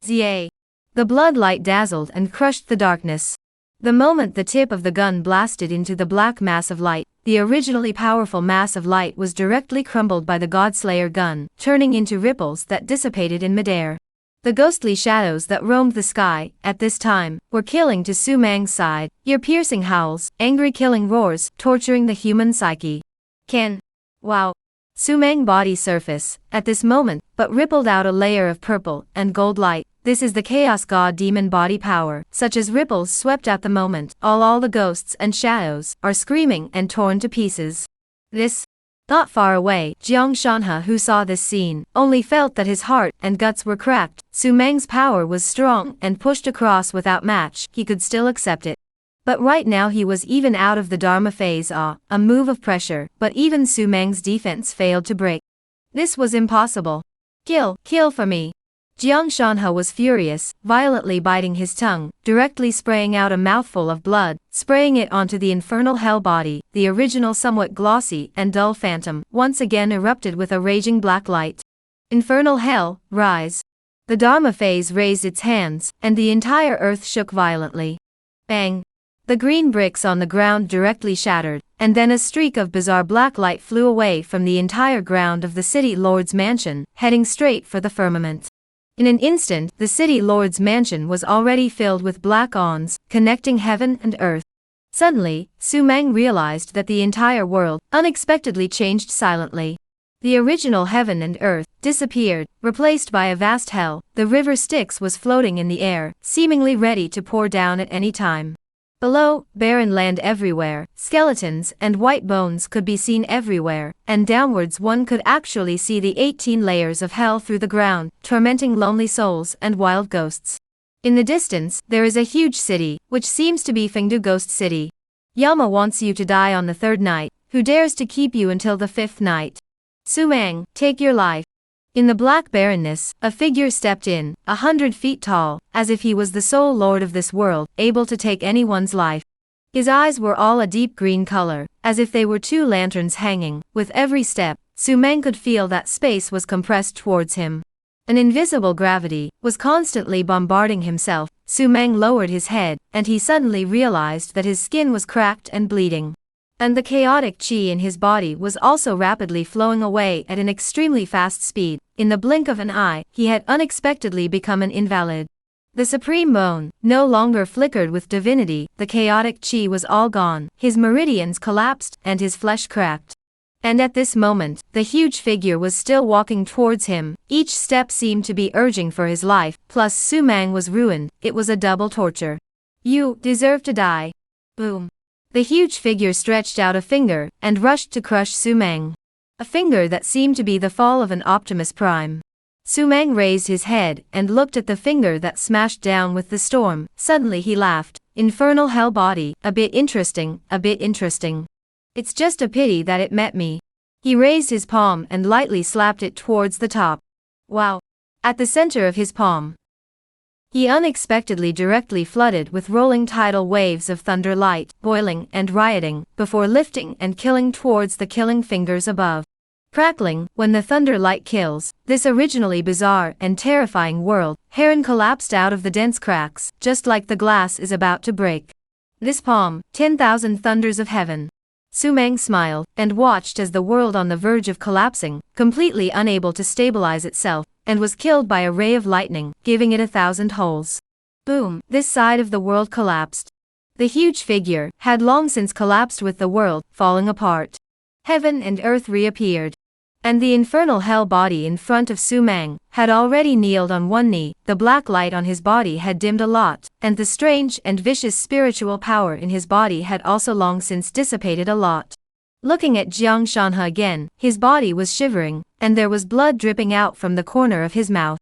Zia! The bloodlight dazzled and crushed the darkness. The moment the tip of the gun blasted into the black mass of light, the originally powerful mass of light was directly crumbled by the Godslayer gun, turning into ripples that dissipated in midair. The ghostly shadows that roamed the sky, at this time, were killing to Su Mang's side, ear-piercing howls, angry killing roars, torturing the human psyche. Wow! Su Mang body surface, at this moment, but rippled out a layer of purple and gold light. This is the Chaos God demon body power, such as ripples swept at the moment. All the ghosts and shadows are screaming and torn to pieces. Not far away, Jiang Shanhe, who saw this scene, only felt that his heart and guts were cracked. Su Mang's power was strong and pushed across without match. He could still accept it. But right now he was even out of the Dharma phase. A move of pressure, but even Su Mang's defense failed to break. This was impossible. Kill for me. Jiang Shanhe was furious, violently biting his tongue, directly spraying out a mouthful of blood, spraying it onto the infernal hell body. The original somewhat glossy and dull phantom once again erupted with a raging black light. Infernal hell, rise! The Dharma phase raised its hands, and the entire earth shook violently. Bang! The green bricks on the ground directly shattered, and then a streak of bizarre black light flew away from the entire ground of the city lord's mansion, heading straight for the firmament. In an instant, the city lord's mansion was already filled with black awns, connecting heaven and earth. Suddenly, Su Mang realized that the entire world unexpectedly changed silently. The original heaven and earth disappeared, replaced by a vast hell. The river Styx was floating in the air, seemingly ready to pour down at any time. Below, barren land everywhere, skeletons and white bones could be seen everywhere, and downwards one could actually see the 18 layers of hell through the ground, tormenting lonely souls and wild ghosts. In the distance, there is a huge city, which seems to be Fengdu Ghost City. Yama wants you to die on the 3rd night. Who dares to keep you until the 5th night? Sumang, take your life. In the black barrenness, a figure stepped in, 100 feet tall, as if he was the sole lord of this world, able to take anyone's life. His eyes were all a deep green color, as if they were 2 lanterns hanging. With every step, Sumang could feel that space was compressed towards him. An invisible gravity was constantly bombarding himself. Sumang lowered his head, and he suddenly realized that his skin was cracked and bleeding. And the chaotic chi in his body was also rapidly flowing away at an extremely fast speed. In the blink of an eye, he had unexpectedly become an invalid. The supreme bone no longer flickered with divinity, the chaotic chi was all gone, his meridians collapsed, and his flesh cracked. And at this moment, the huge figure was still walking towards him. Each step seemed to be urging for his life, plus Sumang was ruined. It was a double torture. You deserve to die. Boom. The huge figure stretched out a finger, and rushed to crush Sumang. A finger that seemed to be the fall of an Optimus Prime. Sumang raised his head, and looked at the finger that smashed down with the storm. Suddenly he laughed. Infernal hell body, a bit interesting, a bit interesting. It's just a pity that it met me. He raised his palm and lightly slapped it towards the top. Wow. At the center of his palm, he unexpectedly directly flooded with rolling tidal waves of thunder light, boiling and rioting, before lifting and killing towards the killing fingers above. Crackling, when the thunder light kills, this originally bizarre and terrifying world, Heron collapsed out of the dense cracks, just like the glass is about to break. This palm, 10,000 thunders of heaven. Sumang smiled, and watched as the world on the verge of collapsing, completely unable to stabilize itself, and was killed by a ray of lightning, giving it 1,000 holes. Boom, this side of the world collapsed. The huge figure had long since collapsed with the world falling apart. Heaven and earth reappeared. And the infernal hell body in front of Sumang had already kneeled on one knee. The black light on his body had dimmed a lot, and the strange and vicious spiritual power in his body had also long since dissipated a lot. Looking at Jiang Shanhe again, his body was shivering, and there was blood dripping out from the corner of his mouth.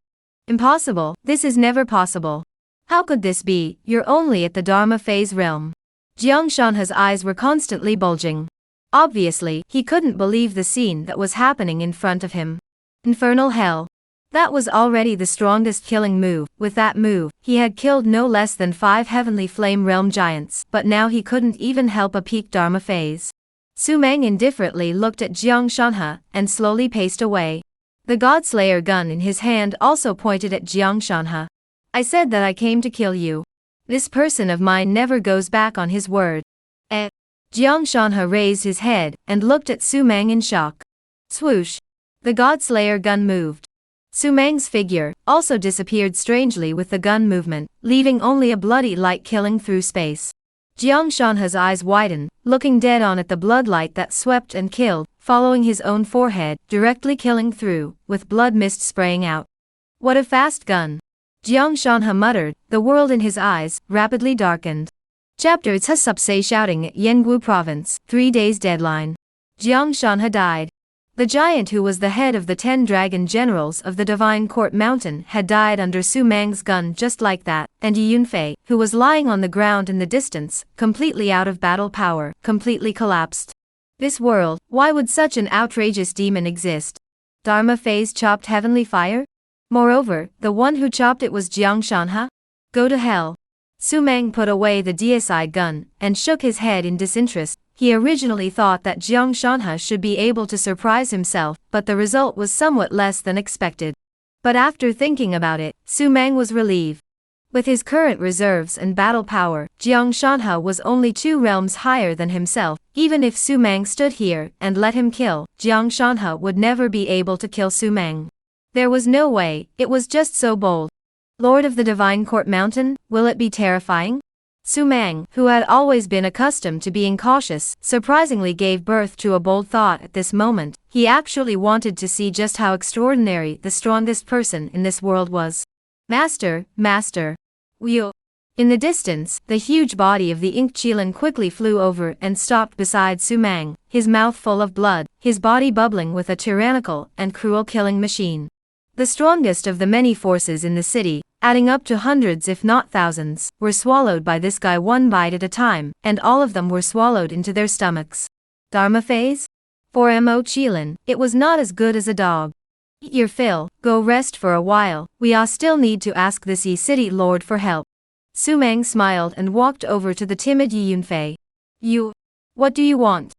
Impossible, this is never possible. How could this be? You're only at the Dharma phase realm. Jiang Shanhe's eyes were constantly bulging. Obviously, he couldn't believe the scene that was happening in front of him. Infernal hell. That was already the strongest killing move. With that move, he had killed no less than 5 heavenly flame realm giants, but now he couldn't even help a peak Dharma phase. Sumang indifferently looked at Jiang Shanhe, and slowly paced away. The Godslayer gun in his hand also pointed at Jiang Shanhe. I said that I came to kill you. This person of mine never goes back on his word. Jiang Shanhe raised his head, and looked at Sumang in shock. Swoosh. The Godslayer gun moved. Sumang's figure also disappeared strangely with the gun movement, leaving only a bloody light killing through space. Jiang Shanhe's eyes widened, looking dead on at the bloodlight that swept and killed, following his own forehead, directly killing through, with blood mist spraying out. What a fast gun. Jiang Shanhe muttered, the world in his eyes rapidly darkened. Chapter Tsusupse shouting at Yengwu Province, 3 days deadline. Jiang Shanhe died. The giant who was the head of the 10 dragon generals of the Divine Court Mountain had died under Sumang's gun just like that, and Yi Yunfei, who was lying on the ground in the distance, completely out of battle power, completely collapsed. This world, why would such an outrageous demon exist? Dharma phase chopped heavenly fire? Moreover, the one who chopped it was Jiang Shanhe? Go to hell. Sumang put away the deicide gun, and shook his head in disinterest. He originally thought that Jiang Shanhe should be able to surprise himself, but the result was somewhat less than expected. But after thinking about it, Sumang was relieved. With his current reserves and battle power, Jiang Shanhe was only 2 realms higher than himself. Even if Sumang stood here and let him kill, Jiang Shanhe would never be able to kill Sumang. There was no way, it was just so bold. Lord of the Divine Court Mountain, will it be terrifying? Su Mang, who had always been accustomed to being cautious, surprisingly gave birth to a bold thought at this moment. He actually wanted to see just how extraordinary the strongest person in this world was. Master, Master. Wheel. In the distance, the huge body of the Ink Chilan quickly flew over and stopped beside Su Mang, his mouth full of blood, his body bubbling with a tyrannical and cruel killing machine. The strongest of the many forces in the city, adding up to hundreds if not thousands, were swallowed by this guy one bite at a time, and all of them were swallowed into their stomachs. Dharma phase? For Mo Chilan, it was not as good as a dog. Eat your fill, go rest for a while, we all still need to ask this Yi City Lord for help. Su Mang smiled and walked over to the timid Yi Yunfei. You. What do you want?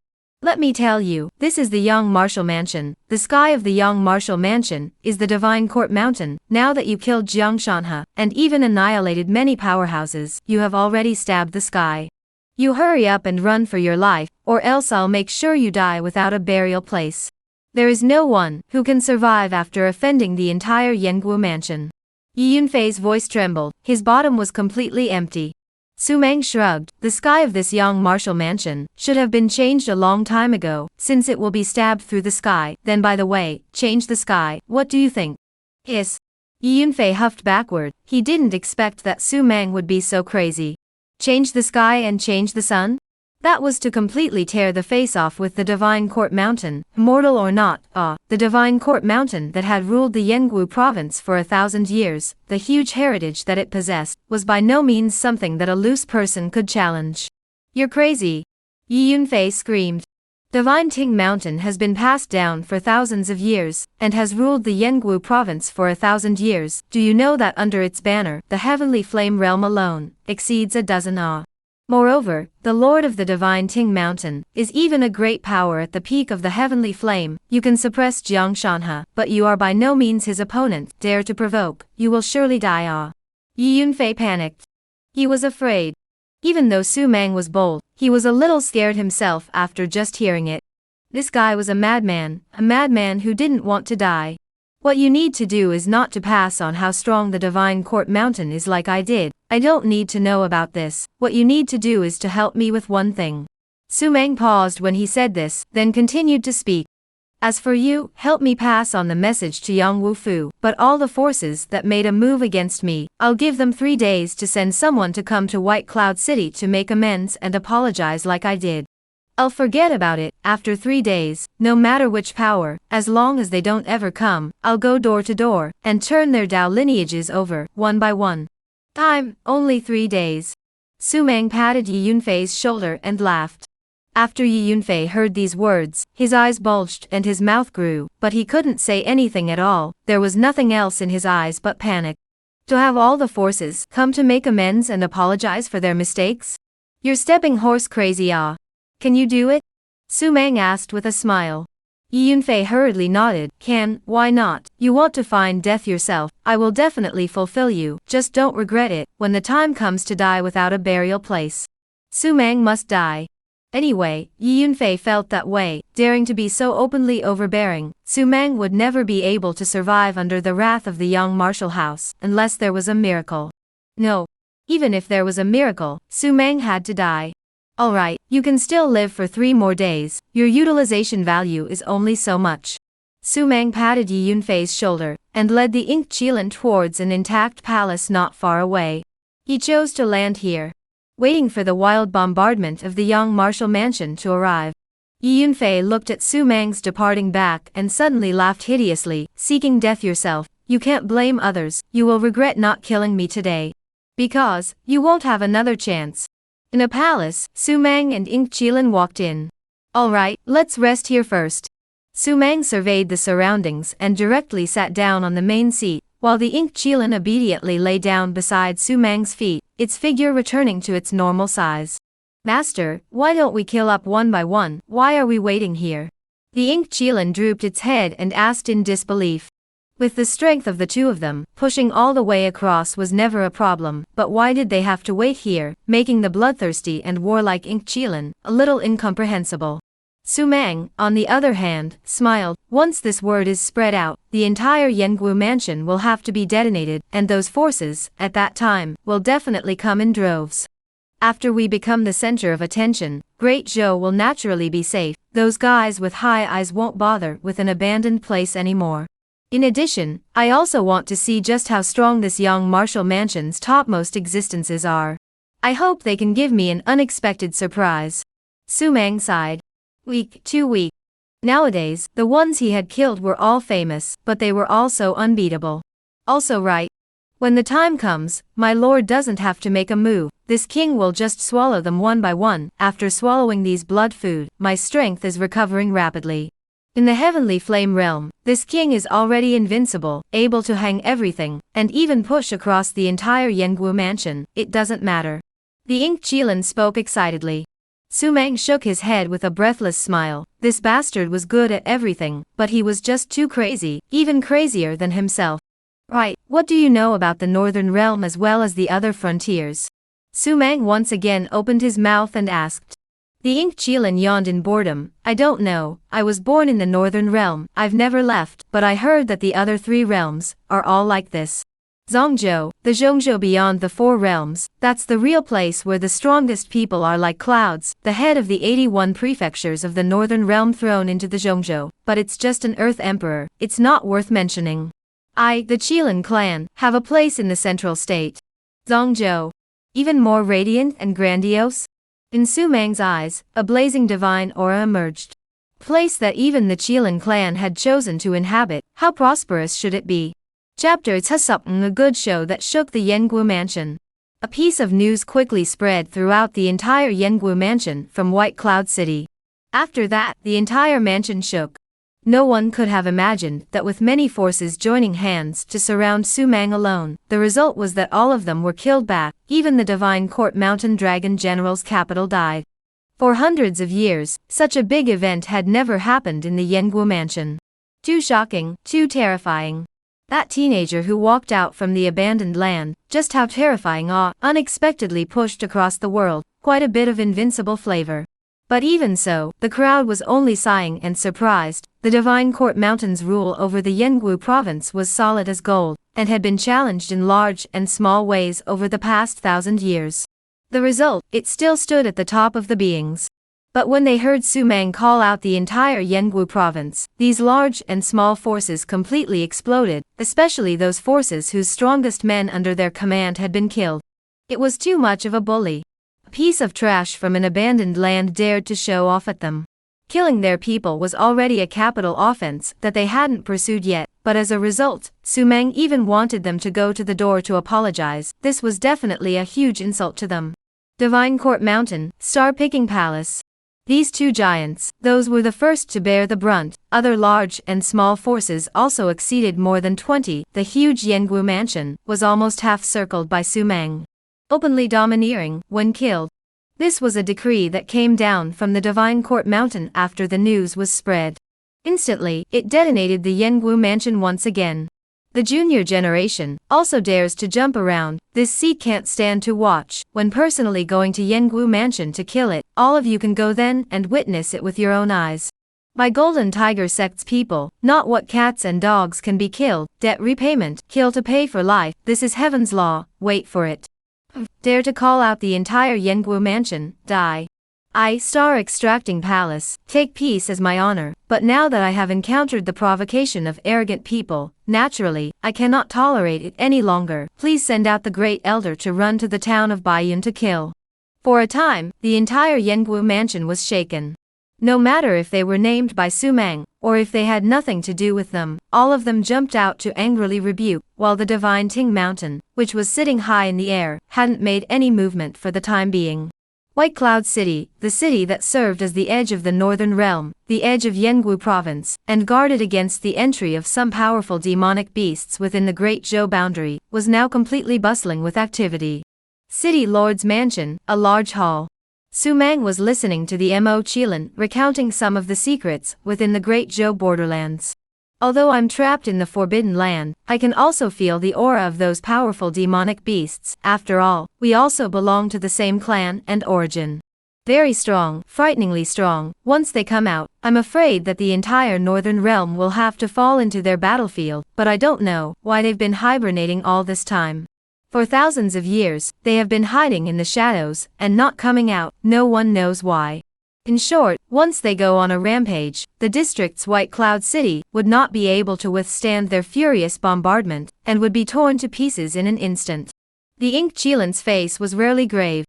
Let me tell you, this is the Young Martial Mansion. The sky of the Young Martial Mansion is the Divine Court Mountain. Now that you killed Jiang Shanhe, and even annihilated many powerhouses, you have already stabbed the sky. You hurry up and run for your life, or else I'll make sure you die without a burial place. There is no one who can survive after offending the entire Yangwu Mansion. Yi Yunfei's voice trembled, his bottom was completely empty. Su Mang shrugged, the sky of this Young Martial Mansion should have been changed a long time ago, since it will be stabbed through the sky. Then by the way, change the sky, what do you think? Hiss. Yi Yunfei huffed backward, he didn't expect that Su Mang would be so crazy. Change the sky and change the sun? That was to completely tear the face off with the Divine Court Mountain, mortal or not. The Divine Court Mountain that had ruled the Yangwu province for 1,000 years, the huge heritage that it possessed, was by no means something that a loose person could challenge. You're crazy. Yi Yunfei screamed. Divine Ting Mountain has been passed down for thousands of years, and has ruled the Yangwu province for 1,000 years. Do you know that under its banner, the Heavenly Flame Realm alone exceeds a dozen? Moreover, the Lord of the Divine Ting Mountain is even a great power at the peak of the Heavenly Flame. You can suppress Jiang Shanhe, but you are by no means his opponent. Dare to provoke, you will surely die. Yi Yunfei panicked. He was afraid. Even though Su Mang was bold, he was a little scared himself after just hearing it. This guy was a madman who didn't want to die. What you need to do is not to pass on how strong the Divine Court Mountain is like I did. I don't need to know about this. What you need to do is to help me with one thing. Su Mang paused when he said this, then continued to speak. As for you, help me pass on the message to Yang Wufu, but all the forces that made a move against me, I'll give them 3 days to send someone to come to White Cloud City to make amends and apologize like I did. I'll forget about it. After 3 days, no matter which power, as long as they don't ever come, I'll go door to door, and turn their Dao lineages over, one by one. Time, only 3 days. Su Mang patted Yi Yunfei's shoulder and laughed. After Yi Yunfei heard these words, his eyes bulged and his mouth grew, but he couldn't say anything at all. There was nothing else in his eyes but panic. To have all the forces come to make amends and apologize for their mistakes? You're stepping horse crazy. Can you do it? Su Mang asked with a smile. Yi Yunfei hurriedly nodded. Why not? You want to find death yourself. I will definitely fulfill you, just don't regret it when the time comes to die without a burial place. Su Mang must die. Anyway, Yi Yunfei felt that way, daring to be so openly overbearing. Su Mang would never be able to survive under the wrath of the Young Martial House, unless there was a miracle. No. Even if there was a miracle, Su Mang had to die. Alright, you can still live for 3 more days, your utilization value is only so much. Su Mang patted Yi Yunfei's shoulder, and led the Ink Chilan towards an intact palace not far away. He chose to land here, waiting for the wild bombardment of the Young Martial Mansion to arrive. Yi Yunfei looked at Su Mang's departing back and suddenly laughed hideously, seeking death yourself. You can't blame others, you will regret not killing me today. Because, you won't have another chance. In a palace, Su Mang and Ink Chilan walked in. Alright, let's rest here first. Su Mang surveyed the surroundings and directly sat down on the main seat, while the Ink Chilan obediently lay down beside Su Mang's feet, its figure returning to its normal size. Master, why don't we kill up one by one? Why are we waiting here? The Ink Chilan drooped its head and asked in disbelief. With the strength of the two of them, pushing all the way across was never a problem, but why did they have to wait here, making the bloodthirsty and warlike Ink Chilan a little incomprehensible. Su Mang, on the other hand, smiled. Once this word is spread out, the entire Yangwu mansion will have to be detonated, and those forces, at that time, will definitely come in droves. After we become the center of attention, Great Zhou will naturally be safe. Those guys with high eyes won't bother with an abandoned place anymore. In addition, I also want to see just how strong this young martial mansion's topmost existences are. I hope they can give me an unexpected surprise. Su Mang sighed. Weak, too weak. Nowadays, the ones he had killed were all famous, but they were also unbeatable. Also right. When the time comes, my lord doesn't have to make a move, this king will just swallow them one by one. After swallowing these blood food, my strength is recovering rapidly. In the heavenly flame realm, this king is already invincible, able to hang everything, and even push across the entire Yengu mansion. It doesn't matter. The Ink Chilan spoke excitedly. Su Mang shook his head with a breathless smile. This bastard was good at everything, but he was just too crazy, even crazier than himself. Right, what do you know about the Northern Realm as well as the other frontiers? Su Mang once again opened his mouth and asked. The Ink Chilan yawned in boredom. I don't know, I was born in the Northern Realm, I've never left, but I heard that the other 3 realms are all like this. Zhongzhou, the Zhongzhou beyond the 4 realms, that's the real place where the strongest people are like clouds, the head of the 81 prefectures of the Northern Realm thrown into the Zhongzhou, but it's just an Earth Emperor, it's not worth mentioning. I, the Chilan clan, have a place in the central state. Zhongzhou. Even more radiant and grandiose? In Su Mang's eyes, a blazing divine aura emerged. Place that even the Chilan clan had chosen to inhabit, how prosperous should it be? Chapter It's a good show that shook the Yengu mansion. A piece of news quickly spread throughout the entire Yengu mansion from White Cloud City. After that, the entire mansion shook. No one could have imagined that with many forces joining hands to surround Su Mang alone, the result was that all of them were killed back, even the Divine Court Mountain Dragon General's capital died. For hundreds of years, such a big event had never happened in the Yengu mansion. Too shocking, too terrifying. That teenager who walked out from the abandoned land, just how terrifying unexpectedly pushed across the world, quite a bit of invincible flavor. But even so, the crowd was only sighing and surprised. The Divine Court Mountain's rule over the Yengu province was solid as gold, and had been challenged in large and small ways over the past 1,000 years. The result, it still stood at the top of the beings. But when they heard Su Mang call out the entire Yengu province, these large and small forces completely exploded, especially those forces whose strongest men under their command had been killed. It was too much of a bully. A piece of trash from an abandoned land dared to show off at them. Killing their people was already a capital offense that they hadn't pursued yet, but as a result, Su Mang even wanted them to go to the door to apologize. This was definitely a huge insult to them. Divine Court Mountain, Star-Picking Palace. These 2 giants, those were the first to bear the brunt. Other large and small forces also exceeded more than 20. The huge Yengu mansion was almost half circled by Su Mang. Openly domineering, when killed. This was a decree that came down from the Divine Court Mountain after the news was spread. Instantly, it detonated the Yengu mansion once again. The junior generation also dares to jump around. This seat can't stand to watch. When personally going to Yengu mansion to kill it, all of you can go then and witness it with your own eyes. By Golden Tiger sect's people, not what cats and dogs can be killed. Debt repayment, kill to pay for life. This is heaven's law, wait for it. Dare to call out the entire Yengu mansion, die. I, Star Extracting Palace, take peace as my honor, but now that I have encountered the provocation of arrogant people, naturally, I cannot tolerate it any longer. Please send out the Great Elder to run to the town of Baiyun to kill. For a time, the entire Yengu mansion was shaken. No matter if they were named by Su Mang, or if they had nothing to do with them, all of them jumped out to angrily rebuke, while the Divine Ting Mountain, which was sitting high in the air, hadn't made any movement for the time being. White Cloud City, the city that served as the edge of the Northern Realm, the edge of Yengu Province, and guarded against the entry of some powerful demonic beasts within the Great Zhou boundary, was now completely bustling with activity. City Lord's Mansion, a large hall. Su Mang was listening to the Mo Chilan recounting some of the secrets within the Great Zhou borderlands. Although I'm trapped in the Forbidden Land, I can also feel the aura of those powerful demonic beasts. After all, we also belong to the same clan and origin. Very strong, frighteningly strong. Once they come out, I'm afraid that the entire Northern Realm will have to fall into their battlefield, but I don't know why they've been hibernating all this time. For thousands of years, they have been hiding in the shadows and not coming out, no one knows why. In short, once they go on a rampage, the district's White Cloud City would not be able to withstand their furious bombardment, and would be torn to pieces in an instant. The Ink Chilan's face was rarely grave.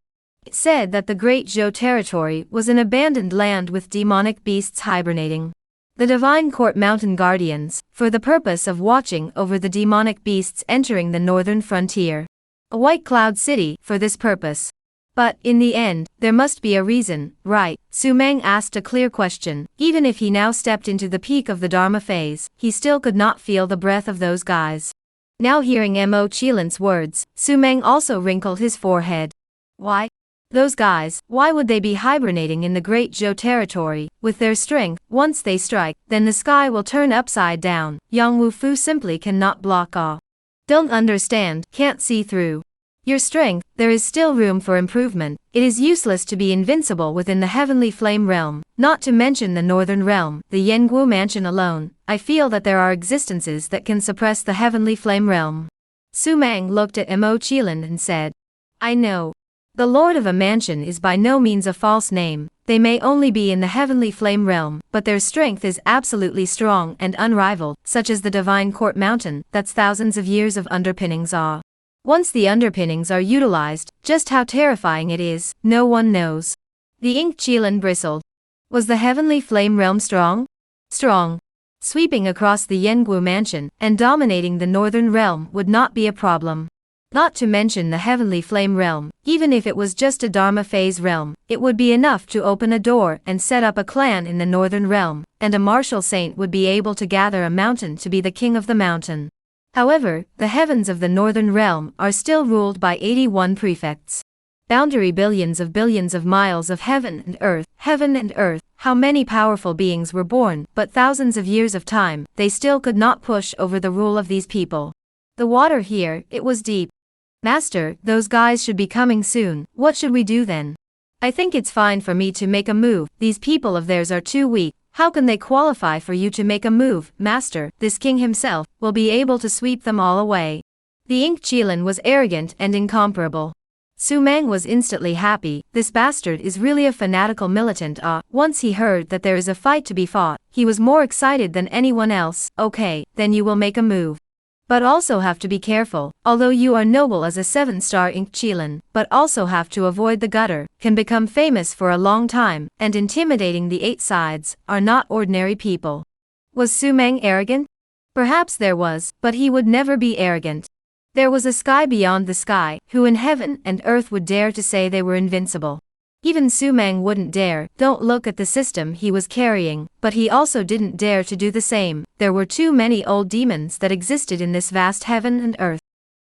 It said that the Great Zhou territory was an abandoned land with demonic beasts hibernating. The Divine Court Mountain Guardians, for the purpose of watching over the demonic beasts entering the northern frontier. A White Cloud City, for this purpose. But, in the end, there must be a reason, right? Su Meng asked a clear question. Even if he now stepped into the peak of the Dharma phase, he still could not feel the breath of those guys. Now hearing Mo Chilan's words, Su Meng also wrinkled his forehead. Why? Those guys, why would they be hibernating in the Great Zhou territory? With their strength, once they strike, then the sky will turn upside down. Yang Wufu simply cannot block off. Don't understand, can't see through. Your strength, there is still room for improvement. It is useless to be invincible within the Heavenly Flame realm, not to mention the Northern realm, the Yenguo mansion alone. I feel that there are existences that can suppress the Heavenly Flame realm. Su Meng looked at Mo Chilan and said, I know. The Lord of a mansion is by no means a false name. They may only be in the Heavenly Flame realm, but their strength is absolutely strong and unrivaled, such as the Divine Court Mountain, that's thousands of years of underpinnings are. Once the underpinnings are utilized, just how terrifying it is, no one knows. The Ink Chilan bristled. Was the Heavenly Flame realm strong? Strong. Sweeping across the Yenguo mansion and dominating the Northern realm would not be a problem. Not to mention the Heavenly Flame realm, even if it was just a Dharma phase realm, it would be enough to open a door and set up a clan in the Northern realm, and a martial saint would be able to gather a mountain to be the king of the mountain. However, the heavens of the Northern realm are still ruled by 81 prefects. Boundary billions of miles of heaven and earth, how many powerful beings were born, but thousands of years of time, they still could not push over the rule of these people. The water here, it was deep. Master, those guys should be coming soon, what should we do then? I think it's fine for me to make a move, these people of theirs are too weak. How can they qualify for you to make a move, Master? This king himself will be able to sweep them all away. The Ink Chilan was arrogant and incomparable. Su Meng was instantly happy. This bastard is really a fanatical militant. Once he heard that there is a fight to be fought, he was more excited than anyone else. Okay, then you will make a move. But also have to be careful, although you are noble as a 7-star Ink Chilan, but also have to avoid the gutter, can become famous for a long time, and intimidating the 8 sides, are not ordinary people. Was Su Meng arrogant? Perhaps there was, but he would never be arrogant. There was a sky beyond the sky, who in heaven and earth would dare to say they were invincible. Even Su Meng wouldn't dare. Don't look at the system he was carrying, but he also didn't dare to do the same. There were too many old demons that existed in this vast heaven and earth.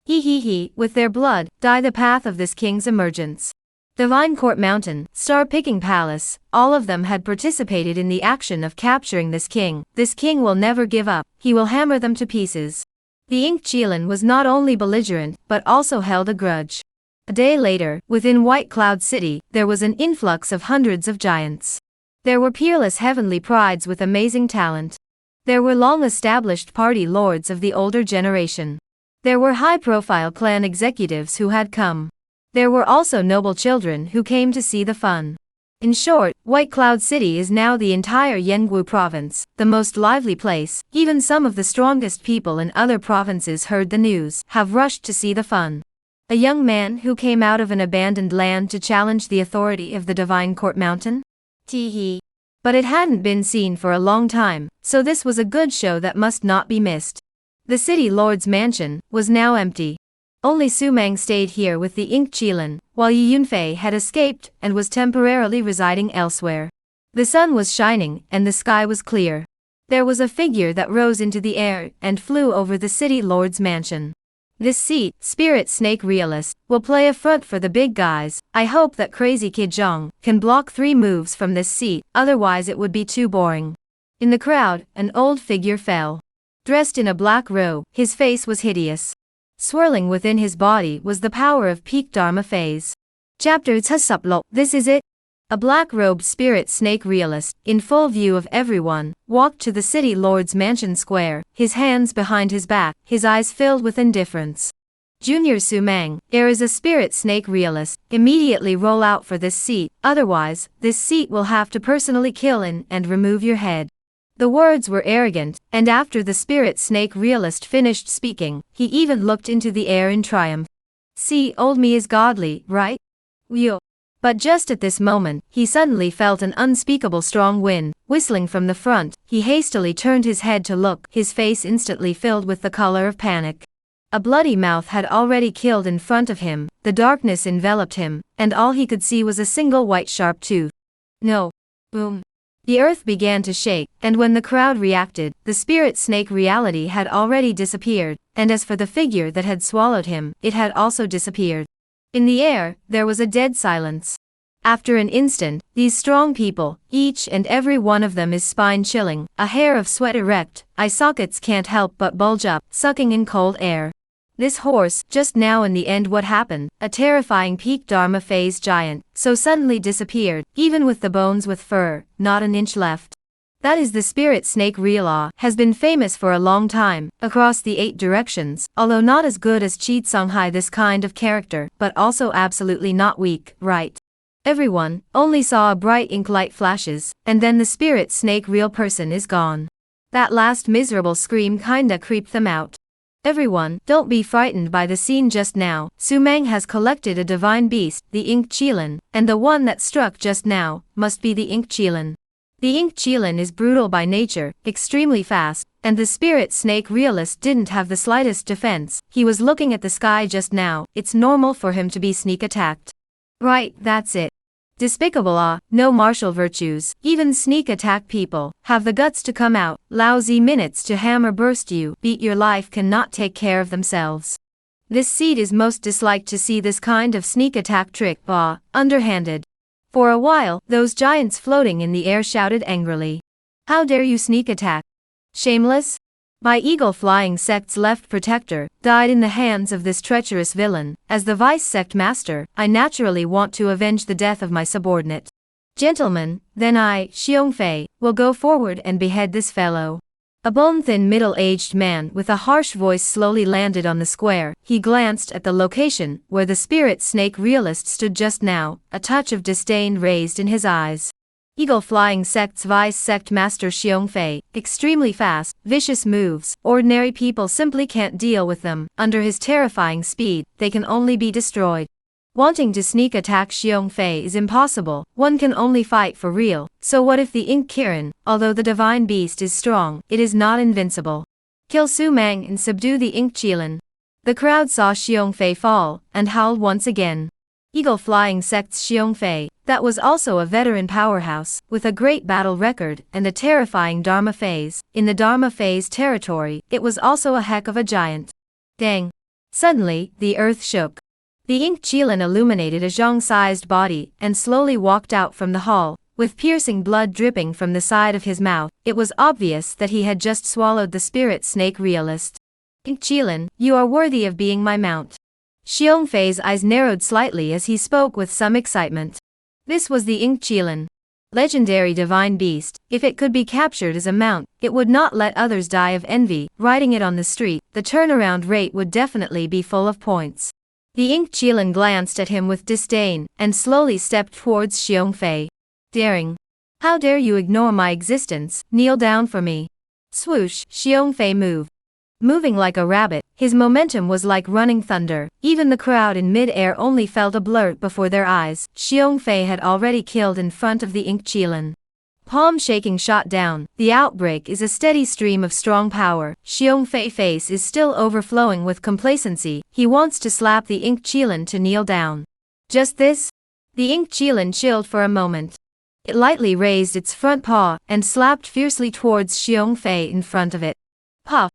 With their blood, dye the path of this king's emergence. Divine Court Mountain, Star-Picking Palace, all of them had participated in the action of capturing this king. This king will never give up, he will hammer them to pieces. The Ink Chilan was not only belligerent, but also held a grudge. A day later, within White Cloud City, there was an influx of hundreds of giants. There were peerless heavenly prides with amazing talent. There were long-established party lords of the older generation. There were high-profile clan executives who had come. There were also noble children who came to see the fun. In short, White Cloud City is now the entire Yenguo province, the most lively place. Even some of the strongest people in other provinces heard the news, have rushed to see the fun. A young man who came out of an abandoned land to challenge the authority of the Divine Court Mountain? Tee-hee. But it hadn't been seen for a long time, so this was a good show that must not be missed. The city lord's mansion was now empty. Only Su Meng stayed here with the Ink Chilan, while Yi Yunfei had escaped and was temporarily residing elsewhere. The sun was shining and the sky was clear. There was a figure that rose into the air and flew over the city lord's mansion. This seat, Spirit Snake Realist, will play a front for the big guys. I hope that crazy kid Zhang can block 3 moves from this seat, otherwise it would be too boring. In the crowd, an old figure fell. Dressed in a black robe, his face was hideous. Swirling within his body was the power of peak Dharma phase. Chapter Tsuplok, this is it? A black-robed spirit snake realist, in full view of everyone, walked to the city lord's mansion square, his hands behind his back, his eyes filled with indifference. Junior Sumang, there is a spirit snake realist, immediately roll out for this seat, otherwise, this seat will have to personally kill in and remove your head. The words were arrogant, and after the spirit snake realist finished speaking, he even looked into the air in triumph. See, old me is godly, right? Yo. But just at this moment, he suddenly felt an unspeakable strong wind, whistling from the front. He hastily turned his head to look, his face instantly filled with the color of panic. A bloody mouth had already killed in front of him, the darkness enveloped him, and all he could see was a single white sharp tooth. No. Boom. The earth began to shake, and when the crowd reacted, the spirit snake reality had already disappeared, and as for the figure that had swallowed him, it had also disappeared. In the air, there was a dead silence. After an instant, these strong people, each and every one of them is spine-chilling, a hair of sweat erect, eye sockets can't help but bulge up, sucking in cold air. This horse, just now in the end what happened, a terrifying peak Dharma phase giant, so suddenly disappeared, even with the bones with fur, not an inch left. That is the spirit snake Reala, has been famous for a long time, across the 8 directions, although not as good as Chi Songhai this kind of character, but also absolutely not weak, right? Everyone only saw a bright ink light flashes, and then the spirit snake real person is gone. That last miserable scream kinda creeped them out. Everyone, don't be frightened by the scene just now. Sumang has collected a divine beast, the Ink Qilin, and the one that struck just now must be the Ink Qilin. The Ink Qilin is brutal by nature, extremely fast, and the spirit snake realist didn't have the slightest defense. He was looking at the sky just now. It's normal for him to be sneak attacked. Right, that's it. Despicable no martial virtues, even sneak attack people, have the guts to come out, lousy minutes to hammer burst you, beat your life cannot take care of themselves. This seed is most disliked to see this kind of sneak attack trick, underhanded. For a while, those giants floating in the air shouted angrily. How dare you sneak attack? Shameless? My eagle flying sect's left protector died in the hands of this treacherous villain. As the vice sect master, I naturally want to avenge the death of my subordinate. Gentlemen, then I, Xiongfei, will go forward and behead this fellow. A bone-thin middle-aged man with a harsh voice slowly landed on the square. He glanced at the location where the spirit snake realist stood just now, a touch of disdain raised in his eyes. Eagle Flying Sect's Vice Sect Master Xiongfei, extremely fast, vicious moves, ordinary people simply can't deal with them. Under his terrifying speed, they can only be destroyed. Wanting to sneak attack Xiongfei is impossible, one can only fight for real, so what if the Ink Kirin, although the divine beast is strong, it is not invincible. Kill Sumang and subdue the Ink Qilin. The crowd saw Xiongfei fall, and howled once again. Eagle Flying Sect's Xiongfei, that was also a veteran powerhouse, with a great battle record and a terrifying Dharma phase. In the Dharma phase territory, it was also a heck of a giant. Dang! Suddenly, the earth shook. The Ink Qilin illuminated a Zhong-sized body and slowly walked out from the hall, with piercing blood dripping from the side of his mouth. It was obvious that he had just swallowed the spirit snake realist. Ink Qilin, you are worthy of being my mount. Xiongfei's eyes narrowed slightly as he spoke with some excitement. This was the Ink Qilin. Legendary divine beast. If it could be captured as a mount, it would not let others die of envy. Riding it on the street, the turnaround rate would definitely be full of points. The Ink Qilin glanced at him with disdain, and slowly stepped towards Xiongfei. Daring. How dare you ignore my existence, kneel down for me. Swoosh, Xiongfei moved. Moving like a rabbit, his momentum was like running thunder. Even the crowd in mid-air only felt a blurt before their eyes. Xiongfei had already killed in front of the Ink Qilin. Palm shaking shot down. The outbreak is a steady stream of strong power. Xiongfei's face is still overflowing with complacency. He wants to slap the Ink Qilin to kneel down. Just this? The Ink Qilin chilled for a moment. It lightly raised its front paw and slapped fiercely towards Xiongfei in front of it. Puff!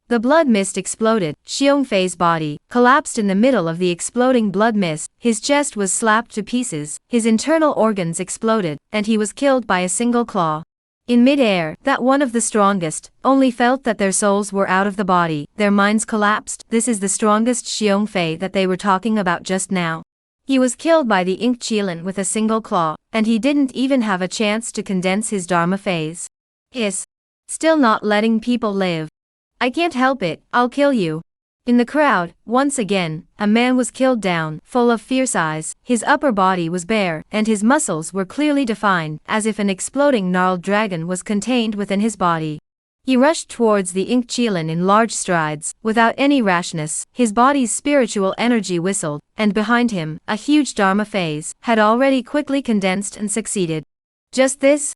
The blood mist exploded. Xiongfei's body collapsed in the middle of the exploding blood mist. His chest was slapped to pieces, his internal organs exploded, and he was killed by a single claw. In mid-air, that one of the strongest only felt that their souls were out of the body, their minds collapsed. This is the strongest Xiongfei that they were talking about just now. He was killed by the Ink Qilin with a single claw, and he didn't even have a chance to condense his Dharma phase. Hiss. Still not letting people live. I can't help it, I'll kill you. In the crowd, once again, a man was killed down, full of fierce eyes. His upper body was bare, and his muscles were clearly defined, as if an exploding gnarled dragon was contained within his body. He rushed towards the Ink Chilin in large strides, without any rashness. His body's spiritual energy whistled, and behind him, a huge Dharma phase had already quickly condensed and succeeded. Just this?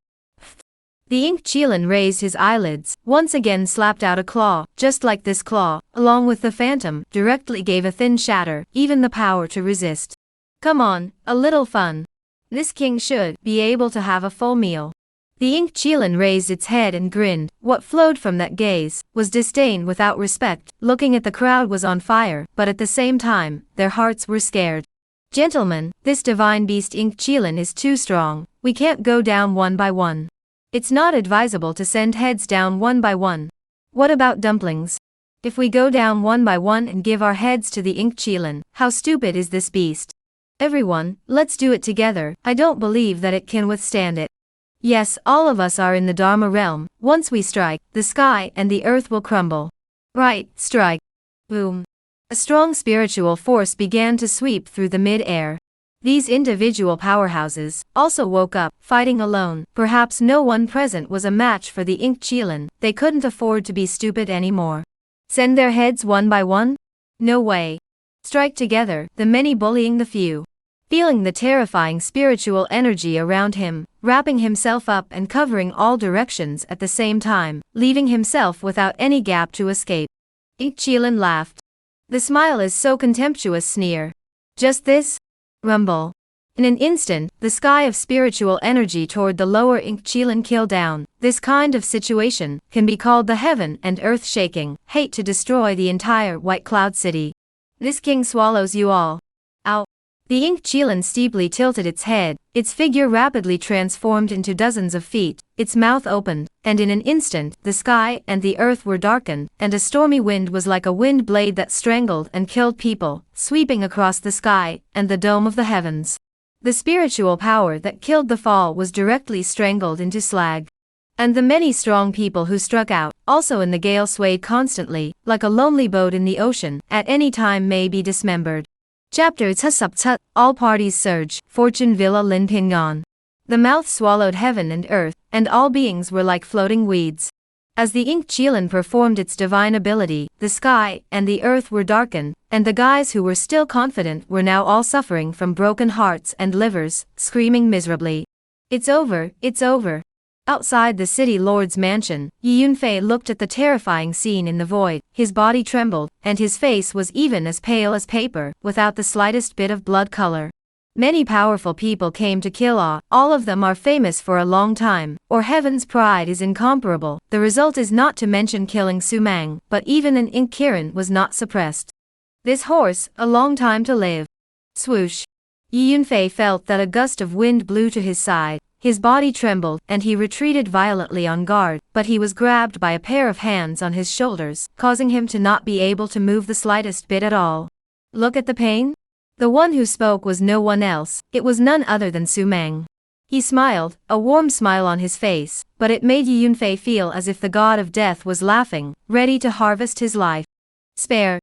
The Ink Chilin raised his eyelids, once again slapped out a claw, just like this claw, along with the phantom, directly gave a thin shatter, even the power to resist. Come on, a little fun. This king should be able to have a full meal. The Ink Chilin raised its head and grinned. What flowed from that gaze was disdain without respect. Looking at the crowd was on fire, but at the same time, their hearts were scared. Gentlemen, this divine beast Ink Chilin is too strong. We can't go down one by one. It's not advisable to send heads down one by one. What about dumplings? If we go down one by one and give our heads to the Ink Chilin, how stupid is this beast? Everyone, let's do it together. I don't believe that it can withstand it. Yes, all of us are in the Dharma realm. Once we strike, the sky and the earth will crumble. Right, strike. Boom. A strong spiritual force began to sweep through the mid-air. These individual powerhouses also woke up, fighting alone. Perhaps no one present was a match for the Ink Chilin. They couldn't afford to be stupid anymore. Send their heads one by one? No way. Strike together, the many bullying the few. Feeling the terrifying spiritual energy around him, wrapping himself up and covering all directions at the same time, leaving himself without any gap to escape. Ink Chilin laughed. The smile is so contemptuous sneer. Just this? Rumble. In an instant, the sky of spiritual energy toward the lower Ink Chilin kill down. This kind of situation can be called the heaven and earth shaking, hate to destroy the entire White Cloud City. This king swallows you all. Ow. The Ink Chilin steeply tilted its head, its figure rapidly transformed into dozens of feet, its mouth opened, and in an instant, the sky and the earth were darkened, and a stormy wind was like a wind blade that strangled and killed people, sweeping across the sky and the dome of the heavens. The spiritual power that killed the fall was directly strangled into slag. And the many strong people who struck out, also in the gale swayed constantly, like a lonely boat in the ocean, at any time may be dismembered. Chapter Tsup, all parties surge, Fortune Villa Lin Pingon. The mouth swallowed heaven and earth, and all beings were like floating weeds. As the Ink Chilin performed its divine ability, the sky and the earth were darkened, and the guys who were still confident were now all suffering from broken hearts and livers, screaming miserably. It's over, it's over. Outside the city lord's mansion, Yi Yunfei looked at the terrifying scene in the void. His body trembled, and his face was even as pale as paper, without the slightest bit of blood color. Many powerful people came to kill all of them are famous for a long time, or heaven's pride is incomparable. The result is not to mention killing Su Mang, but even an Ink Kirin was not suppressed. This horse, a long time to live. Swoosh. Yi Yunfei felt that a gust of wind blew to his side. His body trembled, and he retreated violently on guard, but he was grabbed by a pair of hands on his shoulders, causing him to not be able to move the slightest bit at all. Look at the pain? The one who spoke was no one else, it was none other than Su Mang. He smiled, a warm smile on his face, but it made Yi Yunfei feel as if the god of death was laughing, ready to harvest his life. Spare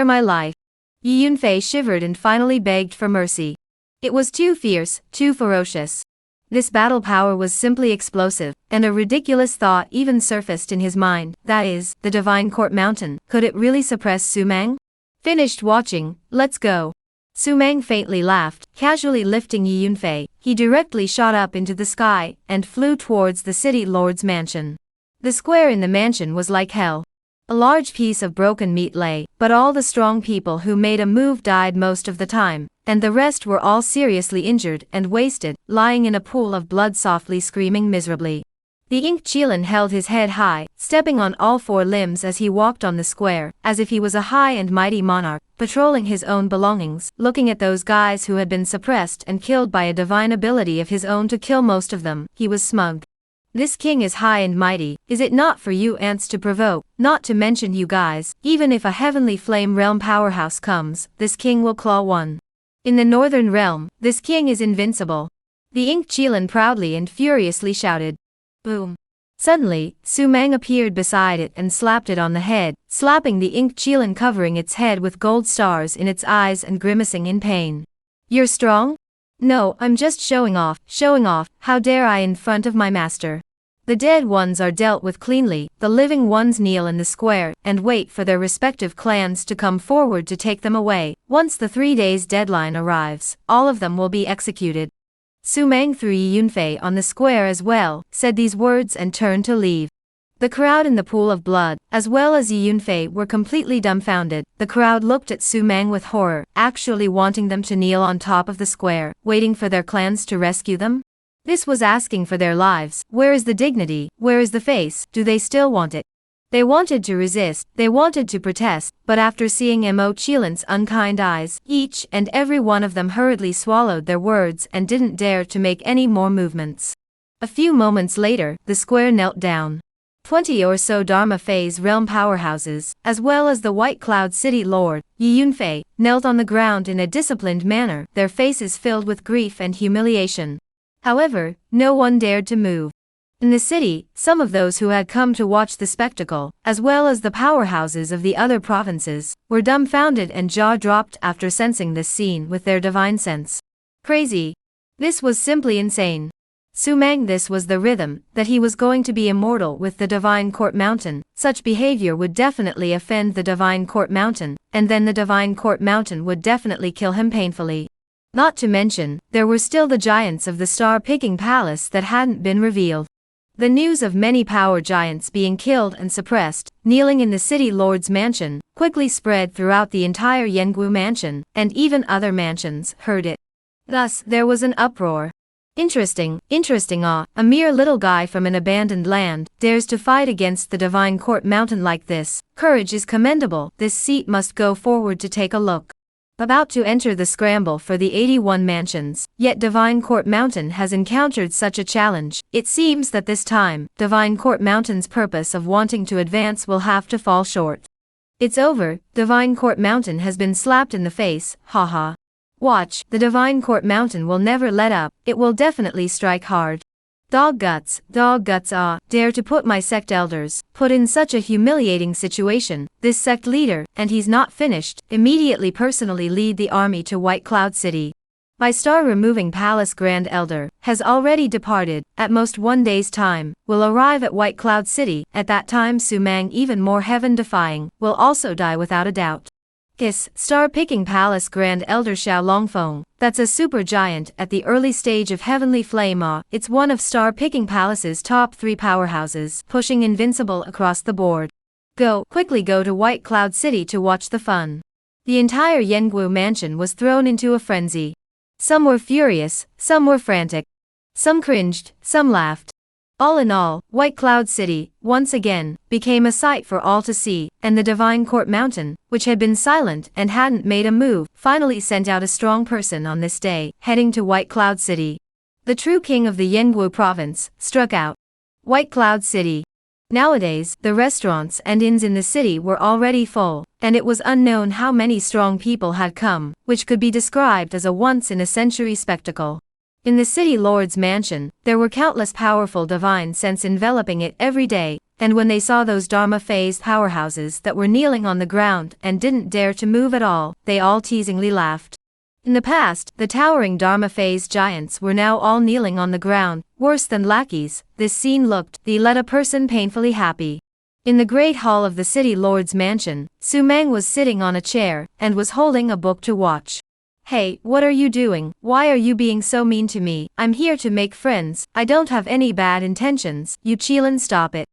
my life. Yi Yunfei shivered and finally begged for mercy. It was too fierce, too ferocious. This battle power was simply explosive, and a ridiculous thought even surfaced in his mind, that is, the Divine Court Mountain, could it really suppress Su Mang? Finished watching, let's go. Su Mang faintly laughed, casually lifting Yi Yunfei. He directly shot up into the sky, and flew towards the city lord's mansion. The square in the mansion was like hell. A large piece of broken meat lay, but all the strong people who made a move died most of the time, and the rest were all seriously injured and wasted, lying in a pool of blood softly screaming miserably. The Ink Chilin held his head high, stepping on all four limbs as he walked on the square, as if he was a high and mighty monarch, patrolling his own belongings, looking at those guys who had been suppressed and killed by a divine ability of his own to kill most of them. He was smug. This king is high and mighty, is it not for you ants to provoke, not to mention you guys? Even if a heavenly flame realm powerhouse comes, this king will claw one. In the northern realm, this king is invincible. The Ink Chilin proudly and furiously shouted. Boom. Suddenly, Su Mang appeared beside it and slapped it on the head, slapping the ink Qilin, covering its head with gold stars in its eyes and grimacing in pain. You're strong? No, I'm just showing off, how dare I in front of my master. The dead ones are dealt with cleanly, the living ones kneel in the square and wait for their respective clans to come forward to take them away. Once the 3 days deadline arrives, all of them will be executed. Su Mang threw Yi Yunfei on the square as well, said these words and turned to leave. The crowd in the pool of blood, as well as Yi Yunfei, were completely dumbfounded. The crowd looked at Su Mang with horror, actually wanting them to kneel on top of the square, waiting for their clans to rescue them? This was asking for their lives. Where is the dignity? Where is the face? Do they still want it? They wanted to resist, they wanted to protest, but after seeing Mo Qilin's unkind eyes, each and every one of them hurriedly swallowed their words and didn't dare to make any more movements. A few moments later, the square knelt down. 20 or so Dharma Phase realm powerhouses, as well as the White Cloud City Lord, Yi Yunfei, knelt on the ground in a disciplined manner, their faces filled with grief and humiliation. However, no one dared to move. In the city, some of those who had come to watch the spectacle, as well as the powerhouses of the other provinces, were dumbfounded and jaw-dropped after sensing this scene with their divine sense. Crazy. This was simply insane. Su Mang, this was the rhythm, that he was going to be immortal with the Divine Court Mountain. Such behavior would definitely offend the Divine Court Mountain, and then the Divine Court Mountain would definitely kill him painfully. Not to mention, there were still the giants of the Star-Picking Palace that hadn't been revealed. The news of many power giants being killed and suppressed, kneeling in the city lord's mansion, quickly spread throughout the entire Yengu mansion, and even other mansions heard it. Thus, there was an uproar. Interesting, a mere little guy from an abandoned land, dares to fight against the Divine Court Mountain like this. Courage is commendable, this seat must go forward to take a look. About to enter the scramble for the 81 mansions, yet Divine Court Mountain has encountered such a challenge. It seems that this time, Divine Court Mountain's purpose of wanting to advance will have to fall short. It's over, Divine Court Mountain has been slapped in the face, haha. Watch, the Divine Court Mountain will never let up, it will definitely strike hard. Dog guts, dare to put my sect elders, put in such a humiliating situation. This sect leader, and he's not finished, immediately personally lead the army to White Cloud City. By star removing Palace Grand Elder, has already departed, at most 1 day's time, will arrive at White Cloud City. At that time Su Mang, even more heaven-defying, will also die without a doubt. Star-Picking Palace Grand Elder Xiao Longfeng, that's a super giant at the early stage of Heavenly Flame. It's one of Star-Picking Palace's top 3 powerhouses, pushing invincible across the board. Quickly go to White Cloud City to watch the fun. The entire Yengu mansion was thrown into a frenzy. Some were furious, some were frantic. Some cringed, some laughed. All in all, White Cloud City, once again, became a sight for all to see, and the Divine Court Mountain, which had been silent and hadn't made a move, finally sent out a strong person on this day, heading to White Cloud City. The true king of the Yengu province, struck out. White Cloud City. Nowadays, the restaurants and inns in the city were already full, and it was unknown how many strong people had come, which could be described as a once-in-a-century spectacle. In the city lord's mansion, there were countless powerful divine sense enveloping it every day, and when they saw those Dharma-phased powerhouses that were kneeling on the ground and didn't dare to move at all, they all teasingly laughed. In the past, the towering Dharma-phased giants were now all kneeling on the ground, worse than lackeys. This scene looked, let a person painfully happy. In the great hall of the city lord's mansion, Su Mang was sitting on a chair, and was holding a book to watch. Hey, what are you doing? Why are you being so mean to me? I'm here to make friends, I don't have any bad intentions. You Qilin, stop it.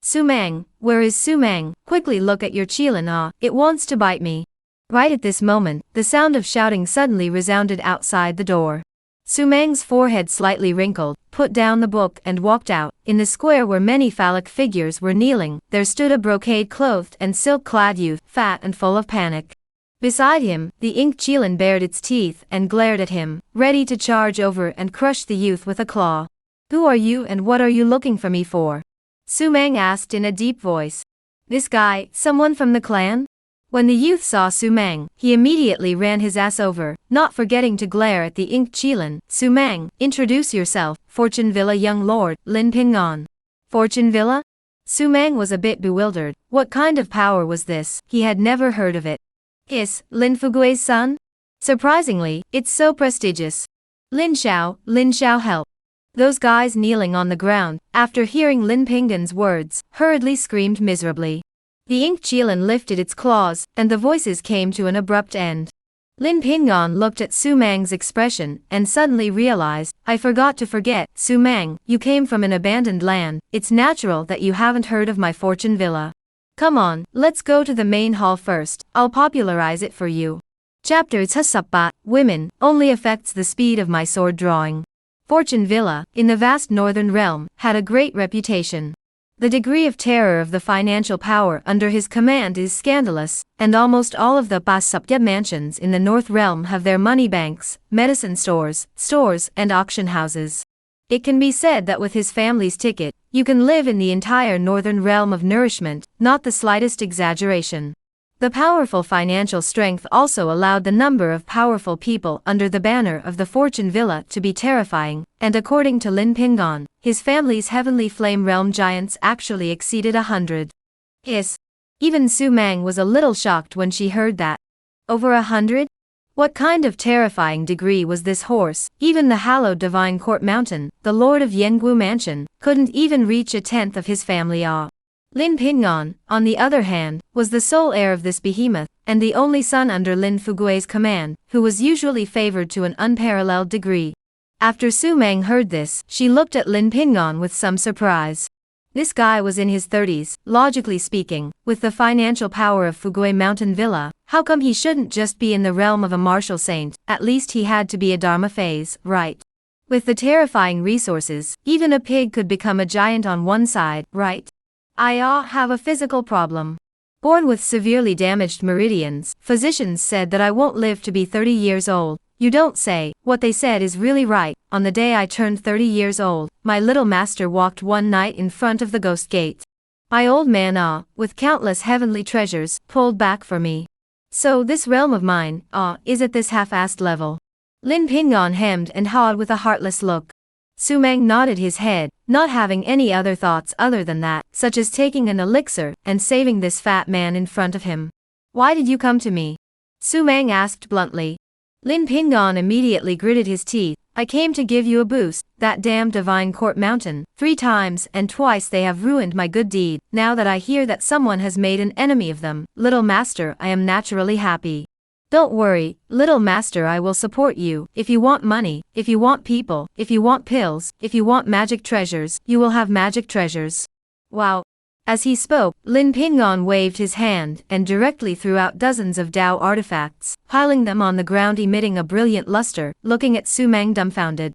Su Mang, where is Su Mang? Quickly look at your Qilin, it wants to bite me. Right at this moment, the sound of shouting suddenly resounded outside the door. Su Mang's forehead slightly wrinkled, put down the book and walked out. In the square where many phallic figures were kneeling, there stood a brocade-clothed and silk-clad youth, fat and full of panic. Beside him, the ink Qilin bared its teeth and glared at him, ready to charge over and crush the youth with a claw. Who are you and what are you looking for me for? Su Mang asked in a deep voice. This guy, someone from the clan? When the youth saw Su Mang, he immediately ran his ass over, not forgetting to glare at the ink Qilin. Su Mang, introduce yourself, Fortune Villa young lord, Lin Pingon. Fortune Villa? Su Mang was a bit bewildered. What kind of power was this? He had never heard of it. Is Lin Fugui's son? Surprisingly, it's so prestigious. Lin Xiao help. Those guys kneeling on the ground, after hearing Lin Pinggan's words, hurriedly screamed miserably. The ink Qilin lifted its claws, and the voices came to an abrupt end. Lin Pinggan looked at Su Mang's expression, and suddenly realized, I forgot to forget, Su Mang, you came from an abandoned land, it's natural that you haven't heard of my Fortune Villa. Come on, let's go to the main hall first, I'll popularize it for you. Chapter Tsasapa, Women, only affects the speed of my sword drawing. Fortune Villa, in the vast northern realm, had a great reputation. The degree of terror of the financial power under his command is scandalous, and almost all of the Basapya mansions in the North Realm have their money banks, medicine stores, and auction houses. It can be said that with his family's ticket, you can live in the entire Northern Realm of nourishment, not the slightest exaggeration. The powerful financial strength also allowed the number of powerful people under the banner of the Fortune Villa to be terrifying, and according to Lin Pinggan, his family's heavenly flame realm giants actually exceeded 100. Even Su Mang was a little shocked when she heard that. Over 100? What kind of terrifying degree was this horse? Even the hallowed Divine Court Mountain, the Lord of Yengu Mansion, couldn't even reach a tenth of his family awe. Lin Pinggan, on the other hand, was the sole heir of this behemoth, and the only son under Lin Fugui's command, who was usually favored to an unparalleled degree. After Su Mang heard this, she looked at Lin Pinggan with some surprise. This guy was in his 30s, logically speaking, with the financial power of Fugui Mountain Villa, how come he shouldn't just be in the realm of a martial saint? At least he had to be a Dharma phase, right? With the terrifying resources, even a pig could become a giant on one side, right? I have a physical problem. Born with severely damaged meridians, physicians said that I won't live to be 30 years old. You don't say. What they said is really right. On the day I turned 30 years old, my little master walked one night in front of the ghost gate. My old man, with countless heavenly treasures, pulled back for me. So this realm of mine, is at this half-assed level. Lin Pinggan hemmed and hawed with a heartless look. Su Mang nodded his head, not having any other thoughts other than that, such as taking an elixir and saving this fat man in front of him. Why did you come to me? Su Mang asked bluntly. Lin Pinggan immediately gritted his teeth. I came to give you a boost, that damn Divine Court Mountain. 3 times and twice they have ruined my good deed. Now that I hear that someone has made an enemy of them, little master, I am naturally happy. Don't worry, little master, I will support you. If you want money, if you want people, if you want pills, if you want magic treasures, you will have magic treasures. Wow. As he spoke, Lin Pinggan waved his hand and directly threw out dozens of Dao artifacts, piling them on the ground emitting a brilliant luster, looking at Su Mang dumbfounded.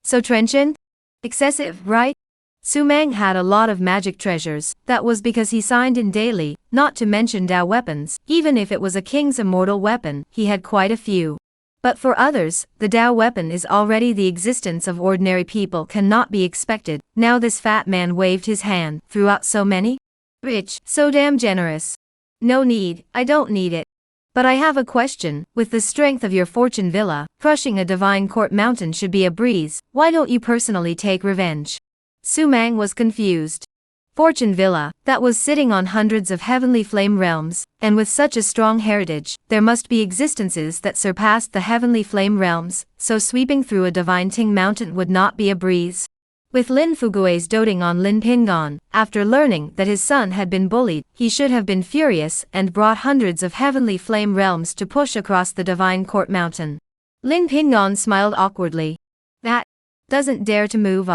So trenchant? Excessive, right? Su Mang had a lot of magic treasures. That was because he signed in daily, not to mention Dao weapons. Even if it was a king's immortal weapon, he had quite a few. But for others, the Dao weapon is already the existence of ordinary people cannot be expected. Now this fat man waved his hand, threw out so many? Rich, so damn generous. No need, I don't need it. But I have a question. With the strength of your Fortune Villa, crushing a Divine Court Mountain should be a breeze. Why don't you personally take revenge? Su Mang was confused. Fortune Villa, that was sitting on hundreds of heavenly flame realms, and with such a strong heritage, there must be existences that surpassed the heavenly flame realms, so sweeping through a Divine Ting Mountain would not be a breeze. With Lin Fugui's doting on Lin Pinggan, after learning that his son had been bullied, he should have been furious and brought hundreds of heavenly flame realms to push across the Divine Court Mountain. Lin Pinggan smiled awkwardly. That doesn't dare to move.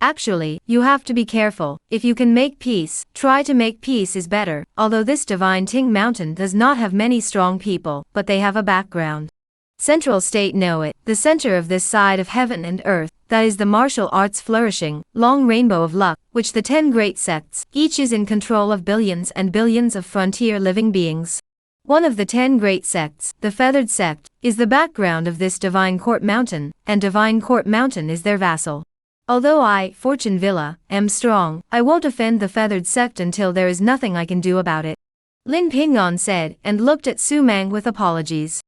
Actually, you have to be careful. If you can make peace, try to make peace is better. Although this Divine Ting Mountain does not have many strong people, but they have a background. Central State know it, the center of this side of heaven and earth, that is the martial arts flourishing, long rainbow of luck, which the 10 great sects, each is in control of billions and billions of frontier living beings. One of the 10 great sects, the Feathered Sect, is the background of this Divine Court Mountain, and Divine Court Mountain is their vassal. Although I, Fortune Villa, am strong, I won't offend the Feathered Sect until there is nothing I can do about it. Lin Pinggan said, and looked at Su Mang with apologies.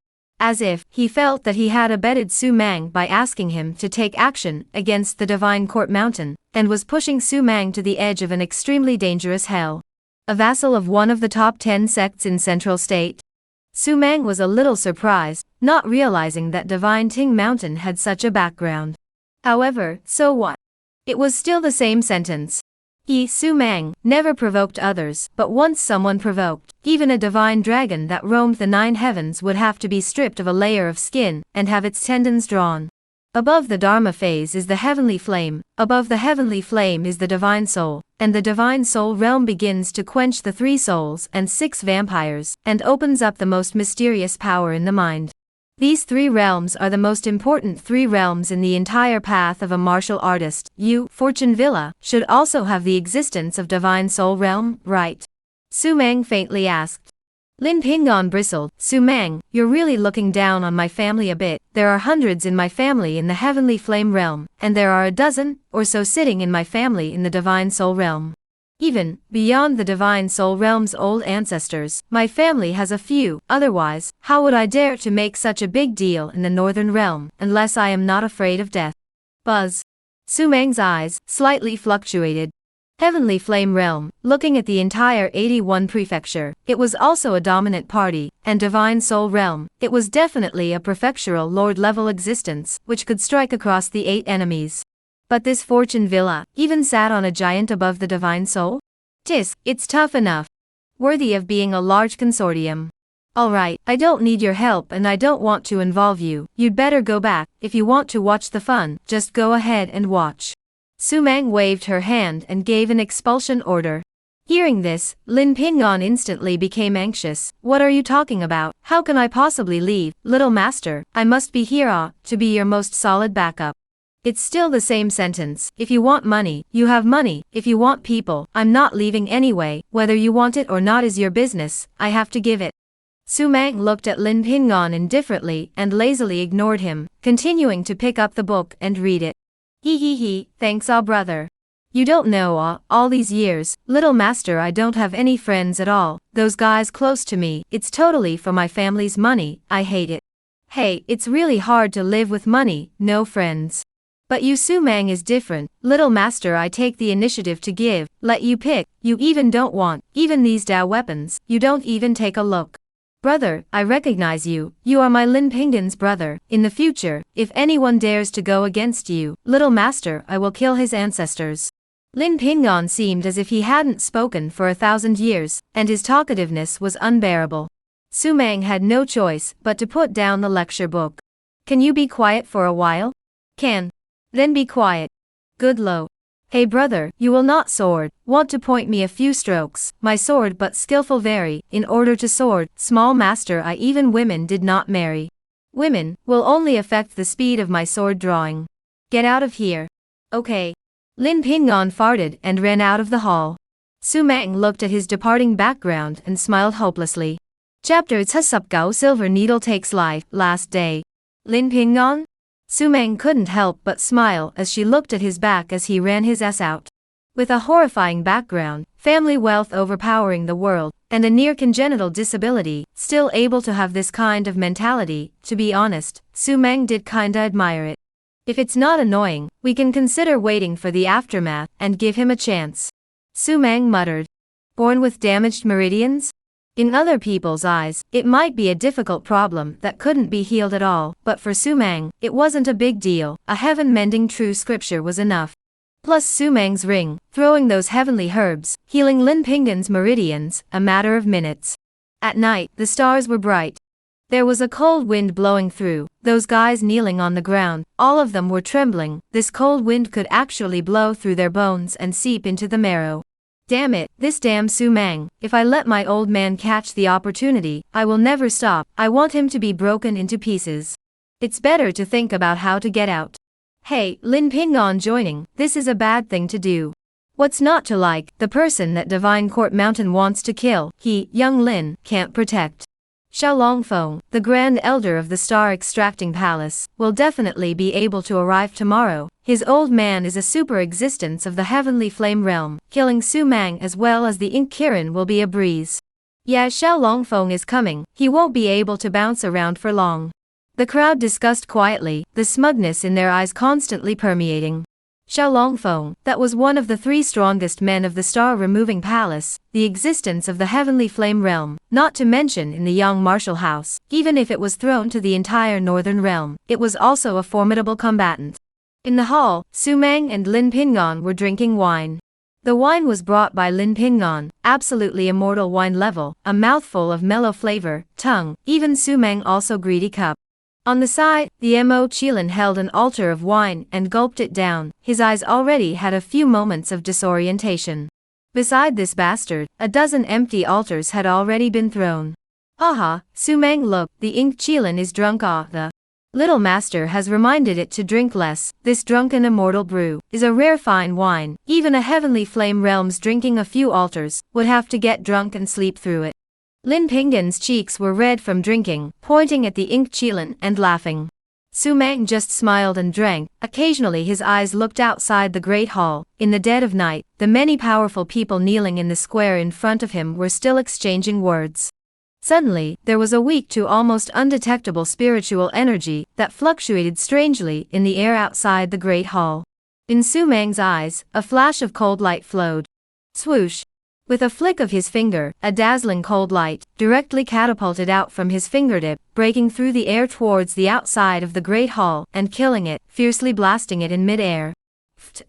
as if he felt that he had abetted Su Mang by asking him to take action against the Divine Court Mountain, and was pushing Su Mang to the edge of an extremely dangerous hell. A vassal of one of the top 10 sects in Central State? Su Mang was a little surprised, not realizing that Divine Ting Mountain had such a background. However, so what? It was still the same sentence. He, Su Mang, never provoked others, but once someone provoked, even a divine dragon that roamed the 9 heavens would have to be stripped of a layer of skin, and have its tendons drawn. Above the Dharma phase is the heavenly flame, above the heavenly flame is the divine soul, and the divine soul realm begins to quench the 3 souls and 6 vampires, and opens up the most mysterious power in the mind. These 3 realms are the most important 3 realms in the entire path of a martial artist. You, Fortune Villa, should also have the existence of Divine Soul Realm, right? Su Mang faintly asked. Lin Pingon bristled. Su Mang, you're really looking down on my family a bit. There are hundreds in my family in the Heavenly Flame Realm, and there are a dozen or so sitting in my family in the Divine Soul Realm. Even beyond the Divine Soul Realm's old ancestors, my family has a few. Otherwise, how would I dare to make such a big deal in the Northern Realm, unless I am not afraid of death? Buzz. Su Mang's eyes slightly fluctuated. Heavenly Flame Realm, looking at the entire 81 prefecture, it was also a dominant party, and Divine Soul Realm, it was definitely a prefectural lord-level existence, which could strike across the 8 enemies. But this Fortune Villa even sat on a giant above the Divine Soul? Tisk, it's tough enough. Worthy of being a large consortium. Alright, I don't need your help and I don't want to involve you. You'd better go back. If you want to watch the fun, just go ahead and watch. Su Mang waved her hand and gave an expulsion order. Hearing this, Lin Pingon instantly became anxious. What are you talking about? How can I possibly leave? Little master, I must be here to be your most solid backup. It's still the same sentence. If you want money, you have money. If you want people, I'm not leaving anyway. Whether you want it or not is your business. I have to give it. Su Mang looked at Lin Pingon indifferently and lazily ignored him, continuing to pick up the book and read it. He, thanks brother. You don't know all these years, little master, I don't have any friends at all. Those guys close to me, it's totally for my family's money. I hate it. Hey, it's really hard to live with money, no friends. But you, Su Mang, is different. Little master, I take the initiative to give, let you pick. You even don't want, even these Dao weapons, you don't even take a look. Brother, I recognize you. You are my Lin Pingon's brother. In the future, if anyone dares to go against you, little master, I will kill his ancestors. Lin Pingon seemed as if he hadn't spoken for 1,000 years, and his talkativeness was unbearable. Su Mang had no choice but to put down the lecture book. Can you be quiet for a while? Can. Then be quiet. Good low. Hey brother, you will not sword. Want to point me a few strokes? My sword but skillful very. In order to sword, small master, I even women did not marry. Women will only affect the speed of my sword drawing. Get out of here. Okay. Lin Pingon farted and ran out of the hall. Su Mang looked at his departing background and smiled hopelessly. Chapter 7 Silver Needle Takes Life, Last Day. Lin Pingon? Su Mang couldn't help but smile as she looked at his back as he ran his ass out. With a horrifying background, family wealth overpowering the world, and a near congenital disability, still able to have this kind of mentality, to be honest, Su Mang did kinda admire it. If it's not annoying, we can consider waiting for the aftermath and give him a chance. Su Mang muttered. Born with damaged meridians? In other people's eyes, it might be a difficult problem that couldn't be healed at all, but for Su Mang, it wasn't a big deal. A heaven-mending true scripture was enough. Plus Su Mang's ring, throwing those heavenly herbs, healing Lin Pingon's meridians, a matter of minutes. At night, the stars were bright. There was a cold wind blowing through. Those guys kneeling on the ground, all of them were trembling. This cold wind could actually blow through their bones and seep into the marrow. Damn it, this damn Su Mang. If I let my old man catch the opportunity, I will never stop. I want him to be broken into pieces. It's better to think about how to get out. Hey, Lin Pingon joining, this is a bad thing to do. What's not to like? The person that Divine Court Mountain wants to kill, he, young Lin, can't protect. Xiao Longfeng, the Grand Elder of the Star Extracting Palace, will definitely be able to arrive tomorrow. His old man is a super existence of the Heavenly Flame Realm. Killing Su Mang as well as the Ink Kirin will be a breeze. Yeah, Xiao Longfeng is coming, he won't be able to bounce around for long. The crowd discussed quietly, the smugness in their eyes constantly permeating. Xiao Longfeng, that was one of the 3 strongest men of the Star-Removing Palace, the existence of the Heavenly Flame Realm, not to mention in the Yang Martial House, even if it was thrown to the entire Northern Realm, it was also a formidable combatant. In the hall, Su Meng and Lin Pingon were drinking wine. The wine was brought by Lin Pingon, absolutely immortal wine level, a mouthful of mellow flavor, tongue, even Su Meng also greedy cup. On the side, the Mo Qilin held an altar of wine and gulped it down, his eyes already had a few moments of disorientation. Beside this bastard, a dozen empty altars had already been thrown. Aha, Su Meng look, the Ink Qilin is drunk the little master has reminded it to drink less, this drunken immortal brew, is a rare fine wine, even a Heavenly Flame Realm's drinking a few altars, would have to get drunk and sleep through it. Lin Pingon's cheeks were red from drinking, pointing at the Ink Qilin and laughing. Su Meng just smiled and drank, occasionally his eyes looked outside the great hall, in the dead of night, the many powerful people kneeling in the square in front of him were still exchanging words. Suddenly, there was a weak to almost undetectable spiritual energy that fluctuated strangely in the air outside the great hall. In Su Meng's eyes, a flash of cold light flowed. Swoosh! With a flick of his finger, a dazzling cold light, directly catapulted out from his fingertip, breaking through the air towards the outside of the great hall, and killing it, fiercely blasting it in mid-air.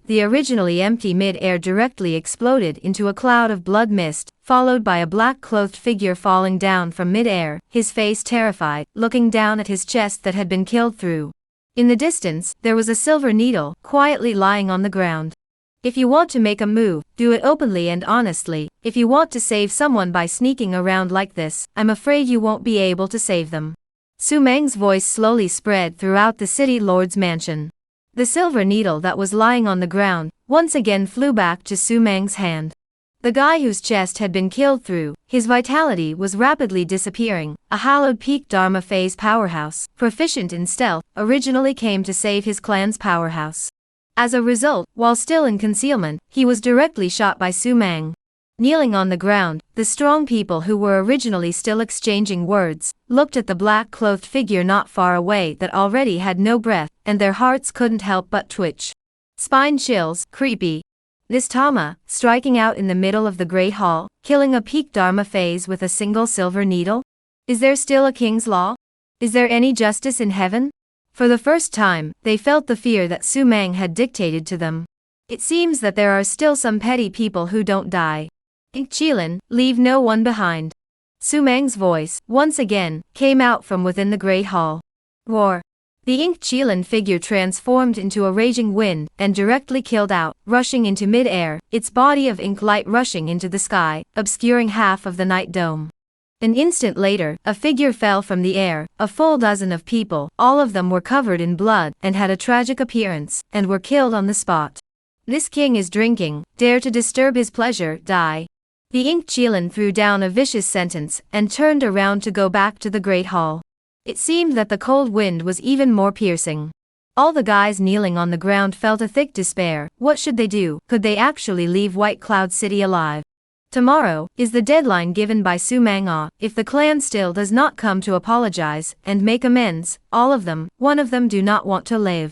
The originally empty mid-air directly exploded into a cloud of blood mist, followed by a black-clothed figure falling down from mid-air, his face terrified, looking down at his chest that had been killed through. In the distance, there was a silver needle, quietly lying on the ground. If you want to make a move, do it openly and honestly. If you want to save someone by sneaking around like this, I'm afraid you won't be able to save them. Su Meng's voice slowly spread throughout the city lord's mansion. The silver needle that was lying on the ground, once again flew back to Su Meng's hand. The guy whose chest had been killed through, his vitality was rapidly disappearing, a hallowed peak Dharma phase powerhouse, proficient in stealth, originally came to save his clan's powerhouse. As a result, while still in concealment, he was directly shot by Su Meng. Kneeling on the ground, the strong people who were originally still exchanging words, looked at the black-clothed figure not far away that already had no breath, and their hearts couldn't help but twitch. Spine chills, creepy. This Tama, striking out in the middle of the great hall, killing a peak Dharma phase with a single silver needle? Is there still a king's law? Is there any justice in heaven? For the first time, they felt the fear that Su Meng had dictated to them. It seems that there are still some petty people who don't die. Ink Qilin, leave no one behind. Su Meng's voice, once again, came out from within the great hall. Roar! The Ink Qilin figure transformed into a raging wind, and directly killed out, rushing into mid-air, its body of ink light rushing into the sky, obscuring half of the night dome. An instant later, a figure fell from the air, a full dozen of people, all of them were covered in blood, and had a tragic appearance, and were killed on the spot. This king is drinking, dare to disturb his pleasure, die. The Ink Qilin threw down a vicious sentence, and turned around to go back to the great hall. It seemed that the cold wind was even more piercing. All the guys kneeling on the ground felt a thick despair. What should they do? Could they actually leave White Cloud City alive? Tomorrow is the deadline given by Su Meng. If the clan still does not come to apologize and make amends, all of them, one of them do not want to live.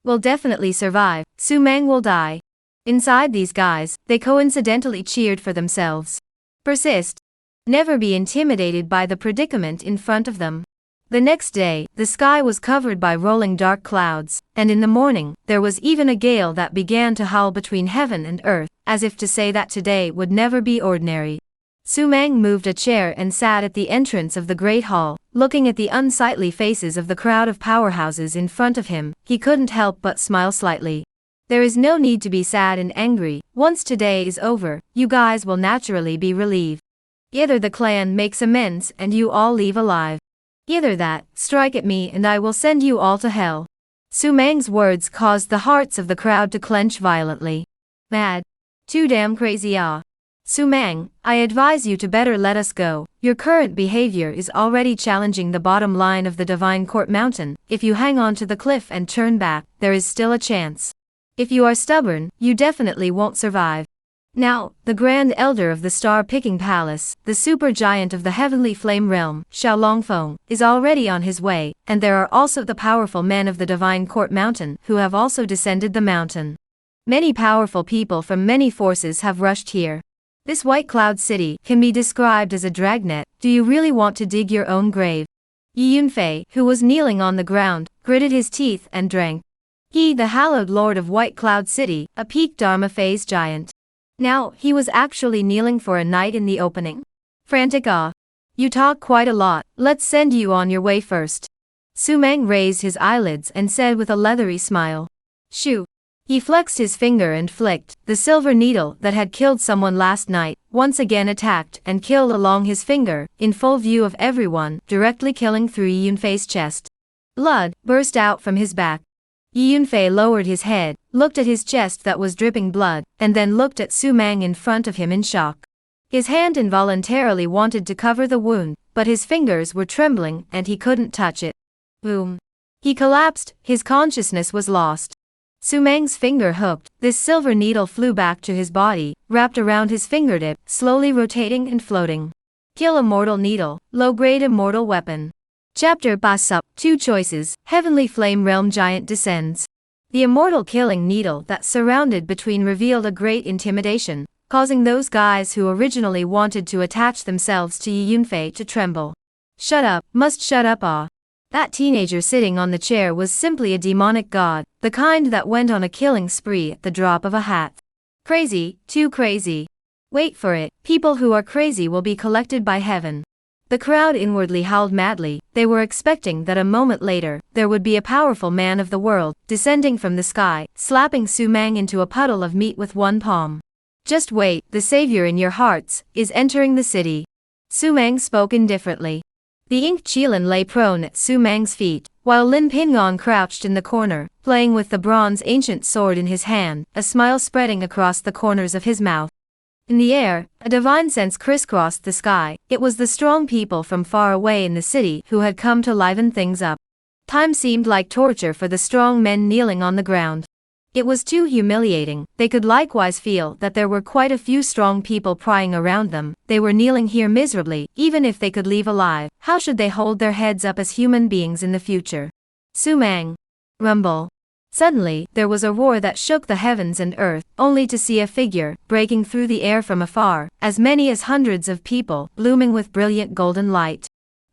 Will definitely survive. Su Meng will die. Inside these guys, they coincidentally cheered for themselves. Persist. Never be intimidated by the predicament in front of them. The next day, the sky was covered by rolling dark clouds, and in the morning, there was even a gale that began to howl between heaven and earth, as if to say that today would never be ordinary. Su Meng moved a chair and sat at the entrance of the great hall, looking at the unsightly faces of the crowd of powerhouses in front of him. He couldn't help but smile slightly. There is no need to be sad and angry. Once today is over, you guys will naturally be relieved. Either the clan makes amends and you all leave alive. Either that, strike at me and I will send you all to hell. Su Meng's words caused the hearts of the crowd to clench violently. Mad. Too damn crazy. Su Meng, I advise you to better let us go. Your current behavior is already challenging the bottom line of the Divine Court Mountain. If you hang on to the cliff and turn back, there is still a chance. If you are stubborn, you definitely won't survive. Now, the Grand Elder of the Star-Picking Palace, the supergiant of the Heavenly Flame Realm, Xiao Longfeng, is already on his way, and there are also the powerful men of the Divine Court Mountain who have also descended the mountain. Many powerful people from many forces have rushed here. This White Cloud City can be described as a dragnet. Do you really want to dig your own grave? Yi Yunfei, who was kneeling on the ground, gritted his teeth and drank. He, the hallowed lord of White Cloud City, a peak Dharma phase giant. Now, he was actually kneeling for a night in the opening. Frantic awe. You talk quite a lot, let's send you on your way first. Su Meng raised his eyelids and said with a leathery smile. Shoo. He flexed his finger and flicked. The silver needle that had killed someone last night, once again attacked and killed along his finger, in full view of everyone, directly killing through Yi Yunfei's chest. Blood burst out from his back. Yi Yunfei lowered his head, looked at his chest that was dripping blood, and then looked at Su Meng in front of him in shock. His hand involuntarily wanted to cover the wound, but his fingers were trembling and he couldn't touch it. Boom. He collapsed, his consciousness was lost. Su Meng's finger hooked, this silver needle flew back to his body, wrapped around his fingertip, slowly rotating and floating. Kill Immortal Needle, low-grade immortal weapon. Chapter Basup, 2 choices, Heavenly Flame Realm Giant descends. The immortal killing needle that surrounded between revealed a great intimidation, causing those guys who originally wanted to attach themselves to Yi Yunfei to tremble. Shut up, must shut up ah. That teenager sitting on the chair was simply a demonic god, the kind that went on a killing spree at the drop of a hat. Crazy, too crazy. Wait for it, people who are crazy will be collected by heaven. The crowd inwardly howled madly. They were expecting that a moment later, there would be a powerful man of the world, descending from the sky, slapping Su Meng into a puddle of meat with one palm. Just wait, the savior in your hearts, is entering the city. Su Meng spoke indifferently. The Ink Qilin lay prone at Su Meng's feet, while Lin Pingyong crouched in the corner, playing with the bronze ancient sword in his hand, a smile spreading across the corners of his mouth. In the air, a divine sense crisscrossed the sky. It was the strong people from far away in the city who had come to liven things up. Time seemed like torture for the strong men kneeling on the ground. It was too humiliating. They could likewise feel that there were quite a few strong people prying around them. They were kneeling here miserably. Even if they could leave alive, how should they hold their heads up as human beings in the future? Su Meng. Rumble. Suddenly, there was a roar that shook the heavens and earth, only to see a figure, breaking through the air from afar, as many as hundreds of people, blooming with brilliant golden light.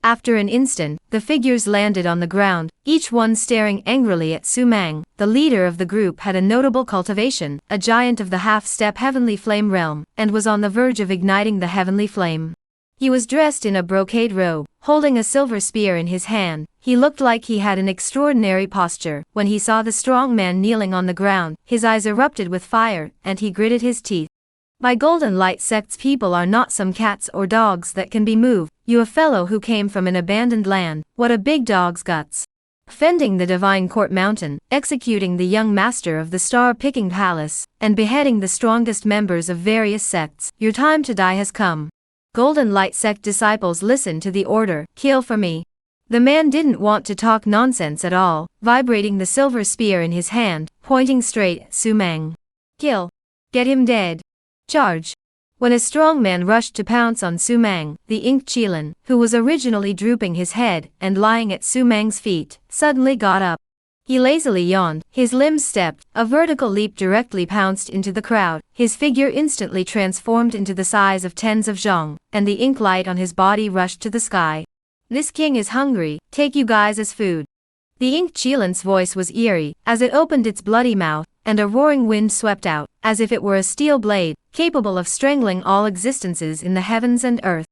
After an instant, the figures landed on the ground, each one staring angrily at Su Meng. The leader of the group had a notable cultivation, a giant of the half-step Heavenly Flame realm, and was on the verge of igniting the Heavenly Flame. He was dressed in a brocade robe, holding a silver spear in his hand. He looked like he had an extraordinary posture. When he saw the strong man kneeling on the ground, his eyes erupted with fire, and he gritted his teeth. My golden light sect's people are not some cats or dogs that can be moved. You a fellow who came from an abandoned land, what a big dog's guts. Fending the Divine Court Mountain, executing the young master of the Star-Picking Palace, and beheading the strongest members of various sects, your time to die has come. Golden Light Sect disciples listened to the order, kill for me. The man didn't want to talk nonsense at all, vibrating the silver spear in his hand, pointing straight at Su Meng. Kill. Get him dead. Charge. When a strong man rushed to pounce on Su Meng, the Ink Qilin, who was originally drooping his head and lying at Su Meng's feet, suddenly got up. He lazily yawned, his limbs stepped, a vertical leap directly pounced into the crowd, his figure instantly transformed into the size of tens of zhong, and the ink light on his body rushed to the sky. This king is hungry, take you guys as food. The Ink Qilin's voice was eerie, as it opened its bloody mouth, and a roaring wind swept out, as if it were a steel blade, capable of strangling all existences in the heavens and earth.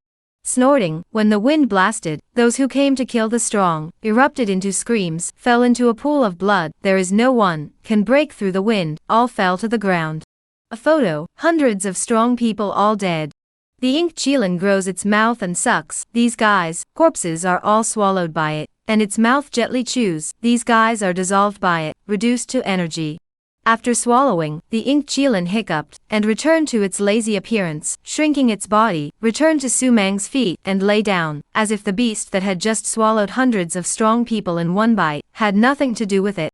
Snorting, when the wind blasted, those who came to kill the strong, erupted into screams, fell into a pool of blood. There is no one can break through the wind, all fell to the ground. A photo, hundreds of strong people all dead. The Ink Qilin grows its mouth and sucks, these guys, corpses are all swallowed by it, and its mouth gently chews, these guys are dissolved by it, reduced to energy. After swallowing, the Ink Qilin hiccuped, and returned to its lazy appearance, shrinking its body, returned to Su Meng's feet, and lay down, as if the beast that had just swallowed hundreds of strong people in one bite, had nothing to do with it.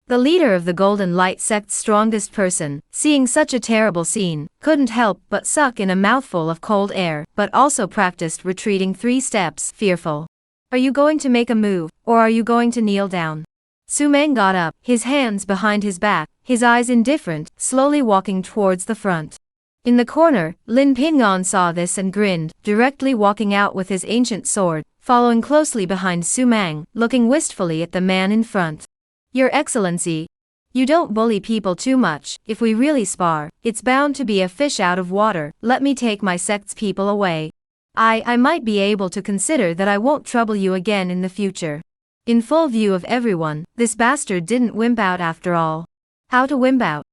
The leader of the Golden Light sect's strongest person, seeing such a terrible scene, couldn't help but suck in a mouthful of cold air, but also practiced retreating 3 steps, fearful. Are you going to make a move, or are you going to kneel down? Su-meng got up, his hands behind his back, his eyes indifferent, slowly walking towards the front. In the corner, Lin Pingon saw this and grinned, directly walking out with his ancient sword, following closely behind Su-meng, looking wistfully at the man in front. Your Excellency, you don't bully people too much. If we really spar, it's bound to be a fish out of water. Let me take my sect's people away. I might be able to consider that I won't trouble you again in the future. In full view of everyone, this bastard didn't wimp out after all. How to wimp out?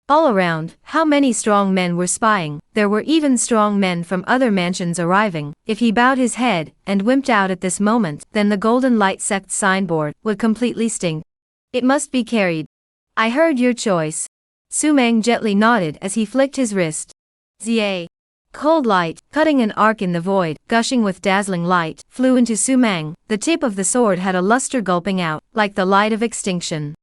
All around, how many strong men were spying? There were even strong men from other mansions arriving. If he bowed his head and wimped out at this moment, then the Golden Light Sect signboard would completely stink. It must be carried. I heard your choice. Su-meng gently nodded as he flicked his wrist. Zia. Cold light, cutting an arc in the void, gushing with dazzling light, flew into Su-meng. The tip of the sword had a luster gulping out, like the light of extinction.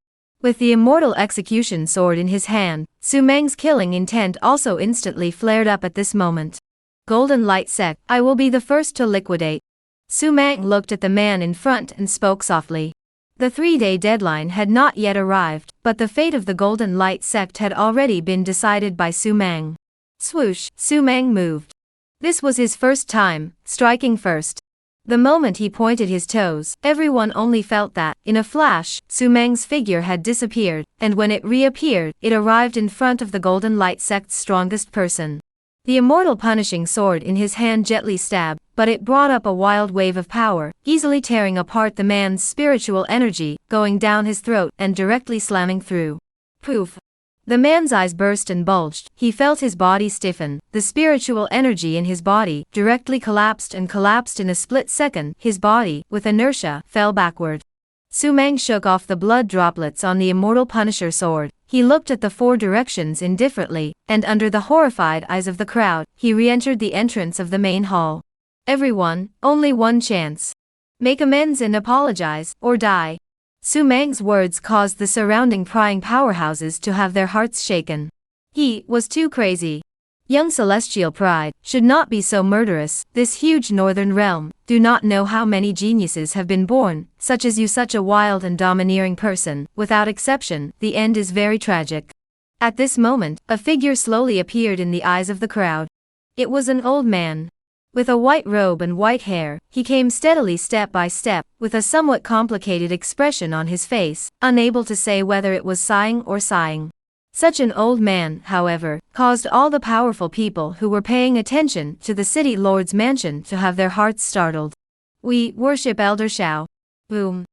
With the immortal execution sword in his hand, Su-meng's killing intent also instantly flared up at this moment. Golden Light Sect, I will be the first to liquidate. Su-meng looked at the man in front and spoke softly. The 3-day deadline had not yet arrived, but the fate of the Golden Light Sect had already been decided by Su-meng. Swoosh, Su-meng moved. This was his first time, striking first. The moment he pointed his toes, everyone only felt that, in a flash, Su-meng's figure had disappeared, and when it reappeared, it arrived in front of the Golden Light Sect's strongest person. The immortal punishing sword in his hand gently stabbed, but it brought up a wild wave of power, easily tearing apart the man's spiritual energy, going down his throat and directly slamming through. Poof! The man's eyes burst and bulged, he felt his body stiffen, the spiritual energy in his body directly collapsed in a split second, his body, with inertia, fell backward. Su-meng shook off the blood droplets on the immortal Punisher sword, he looked at the 4 directions indifferently, and under the horrified eyes of the crowd, he re-entered the entrance of the main hall. Everyone, only one chance. Make amends and apologize, or die. Su-meng's words caused the surrounding prying powerhouses to have their hearts shaken. He was too crazy. Young celestial pride should not be so murderous. This huge northern realm do not know how many geniuses have been born, such as you, such a wild and domineering person. Without exception, the end is very tragic. At this moment, a figure slowly appeared in the eyes of the crowd. It was an old man. With a white robe and white hair, he came steadily step by step, with a somewhat complicated expression on his face, unable to say whether it was sighing or sighing. Such an old man, however, caused all the powerful people who were paying attention to the city lord's mansion to have their hearts startled. We worship Elder Zhou. Boom.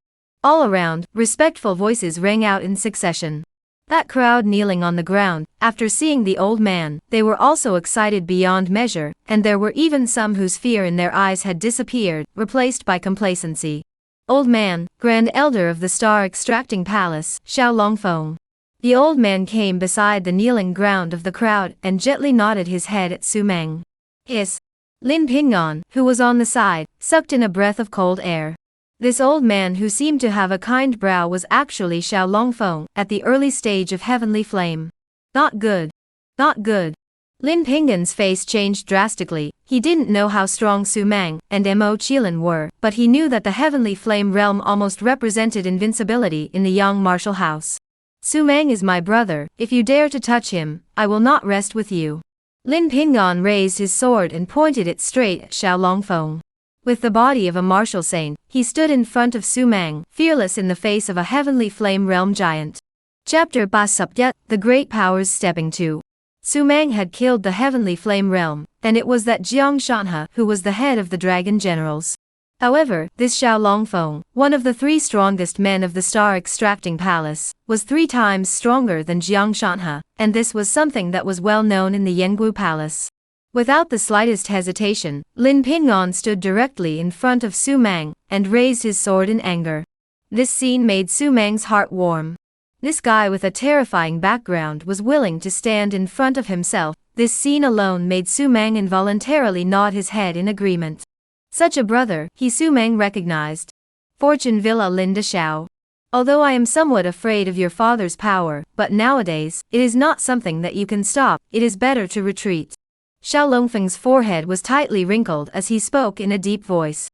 All around, respectful voices rang out in succession. That crowd kneeling on the ground, after seeing the old man, they were also excited beyond measure, and there were even some whose fear in their eyes had disappeared, replaced by complacency. Old man, Grand Elder of the Star Extracting Palace, Xiao Longfeng. The old man came beside the kneeling ground of the crowd and gently nodded his head at Su-meng. Hiss. Lin Pingon, who was on the side, sucked in a breath of cold air. This old man who seemed to have a kind brow was actually Xiao Longfeng, at the early stage of Heavenly Flame. Not good. Not good. Lin Pingon's face changed drastically. He didn't know how strong Su-meng and Mo Qilin were, but he knew that the Heavenly Flame realm almost represented invincibility in the Yang martial house. Su-meng is my brother, if you dare to touch him, I will not rest with you. Lin Pingon raised his sword and pointed it straight at Xiao Longfeng. With the body of a martial saint, he stood in front of Su-meng, fearless in the face of a Heavenly Flame realm giant. Chapter Basupya, the Great Powers Stepping to. Su-meng had killed the Heavenly Flame realm, and it was that Jiang Shanhe who was the head of the dragon generals. However, this Xiao Longfeng, one of the 3 strongest men of the Star Extracting Palace, was 3 times stronger than Jiang Shanhe, and this was something that was well known in the Yanggu Palace. Without the slightest hesitation, Lin Pingon stood directly in front of Su-meng, and raised his sword in anger. This scene made Su-meng's heart warm. This guy with a terrifying background was willing to stand in front of himself. This scene alone made Su-meng involuntarily nod his head in agreement. Such a brother, Su-meng recognized. Fortune Villa Linda Xiao. Although I am somewhat afraid of your father's power, but nowadays, it is not something that you can stop, it is better to retreat. Xiao Longfeng's forehead was tightly wrinkled as he spoke in a deep voice.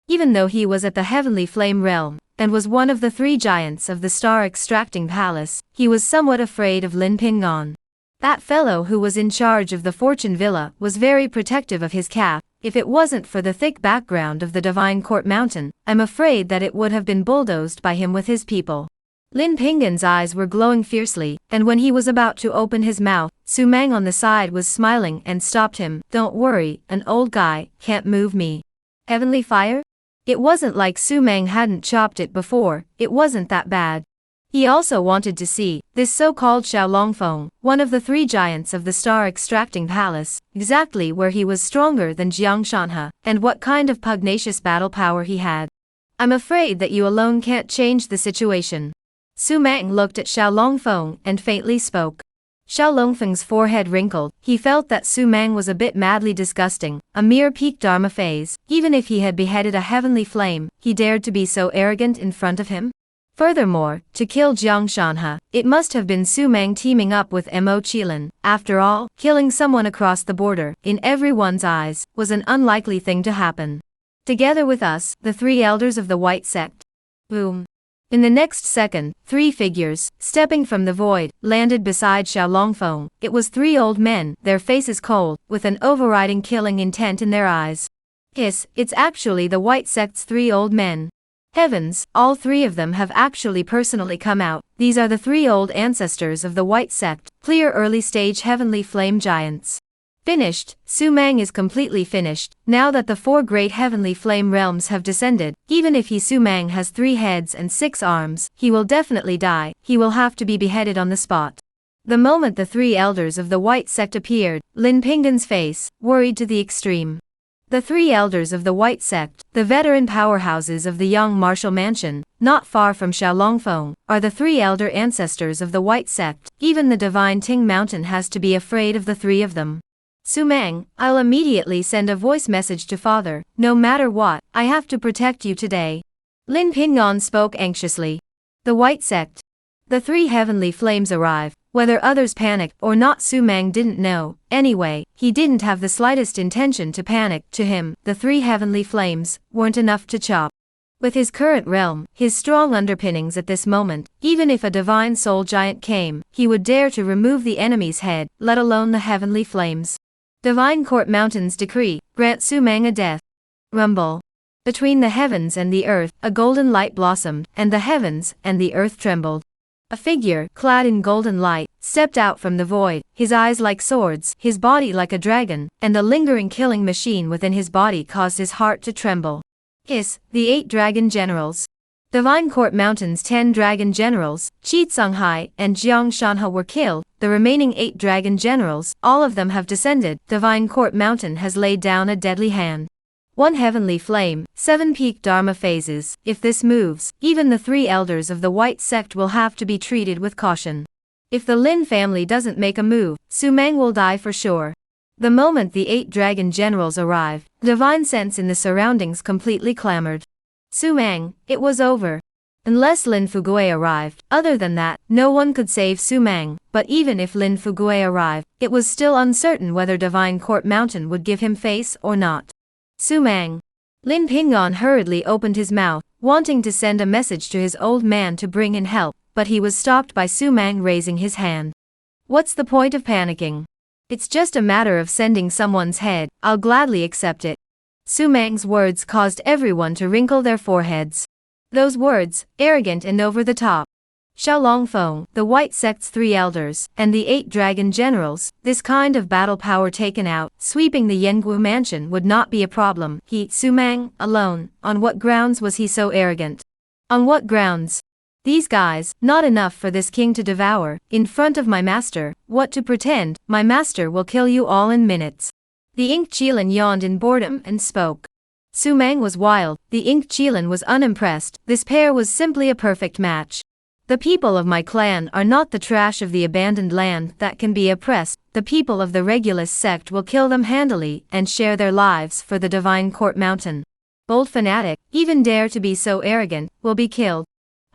Even though he was at the Heavenly Flame Realm, and was one of the 3 giants of the Star-Extracting Palace, he was somewhat afraid of Lin Ping'an. That fellow who was in charge of the Fortune Villa was very protective of his calf. If it wasn't for the thick background of the Divine Court Mountain, I'm afraid that it would have been bulldozed by him with his people. Lin Ping'an's eyes were glowing fiercely, and when he was about to open his mouth, Su Mang on the side was smiling and stopped him. Don't worry, an old guy can't move me. Heavenly fire? It wasn't like Su Mang hadn't chopped it before, it wasn't that bad. He also wanted to see this so-called Xiao Longfeng, one of the 3 giants of the Star-Extracting Palace, exactly where he was stronger than Jiang Shanhe, and what kind of pugnacious battle power he had. I'm afraid that you alone can't change the situation. Su Mang looked at Xiao Longfeng and faintly spoke. Xiao Longfeng's forehead wrinkled. He felt that Su Mang was a bit madly disgusting, a mere peak Dharma phase. Even if he had beheaded a heavenly flame, he dared to be so arrogant in front of him? Furthermore, to kill Jiang Shanhe, it must have been Su Mang teaming up with Mo Qilin. After all, killing someone across the border, in everyone's eyes, was an unlikely thing to happen. Together with us, the 3 elders of the White Sect. Boom. In the next second, 3 figures, stepping from the void, landed beside Xiao Longfeng. It was 3 old men, their faces cold, with an overriding killing intent in their eyes. It's actually the White Sect's 3 old men. Heavens, all 3 of them have actually personally come out. These are the 3 old ancestors of the White Sect, clear early-stage heavenly flame giants. Finished, Su Mang is completely finished. Now that the 4 great heavenly flame realms have descended, even if Su Mang has 3 heads and 6 arms, he will definitely die. He will have to be beheaded on the spot. The moment the 3 elders of the White Sect appeared, Lin Ping'an's face, worried to the extreme. The 3 elders of the White Sect, the veteran powerhouses of the young martial mansion, not far from Xiao Longfeng, are the 3 elder ancestors of the White Sect. Even the divine Ting Mountain has to be afraid of the 3 of them. Su Mang, I'll immediately send a voice message to father. No matter what, I have to protect you today. Lin Ping'an spoke anxiously. The White Sect. The 3 heavenly flames arrive. Whether others panicked or not, Su Mang didn't know. Anyway, he didn't have the slightest intention to panic. To him, the 3 heavenly flames weren't enough to chop. With his current realm, his strong underpinnings at this moment, even if a divine soul giant came, he would dare to remove the enemy's head, let alone the heavenly flames. Divine Court Mountain's decree, grant Su Mang a death. Rumble. Between the heavens and the earth, a golden light blossomed, and the heavens and the earth trembled. A figure, clad in golden light, stepped out from the void, his eyes like swords, his body like a dragon, and the lingering killing machine within his body caused his heart to tremble. The 8 dragon generals. Divine Court Mountain's 10 dragon generals, Qi Tsunghai and Jiang Shanhe were killed. The remaining 8 dragon generals, all of them have descended. Divine Court Mountain has laid down a deadly hand. 1 heavenly flame, 7 peak Dharma phases. If this moves, even the 3 elders of the White Sect will have to be treated with caution. If the Lin family doesn't make a move, Su Mang will die for sure. The moment the 8 dragon generals arrived, divine sense in the surroundings completely clamored. Su Mang, it was over. Unless Lin Fugue arrived, other than that, no one could save Su Mang. But even if Lin Fugue arrived, it was still uncertain whether Divine Court Mountain would give him face or not. Su Mang. Lin Ping'an hurriedly opened his mouth, wanting to send a message to his old man to bring in help, but he was stopped by Su Mang raising his hand. What's the point of panicking? It's just a matter of sending someone's head. I'll gladly accept it. Su Mang's words caused everyone to wrinkle their foreheads. Those words, arrogant and over the top. Xiao Longfeng, the White Sect's 3 elders, and the 8 dragon generals, this kind of battle power taken out, sweeping the Yengu mansion would not be a problem. He, Su Mang, alone, on what grounds was he so arrogant? On what grounds? These guys, not enough for this king to devour, in front of my master. What to pretend? My master will kill you all in minutes. The Ink Qilin yawned in boredom and spoke. Su Mang was wild, the Ink Qilin was unimpressed. This pair was simply a perfect match. The people of my clan are not the trash of the abandoned land that can be oppressed. The people of the Regulus sect will kill them handily and share their lives for the Divine Court Mountain. Bold fanatic, even dare to be so arrogant, will be killed.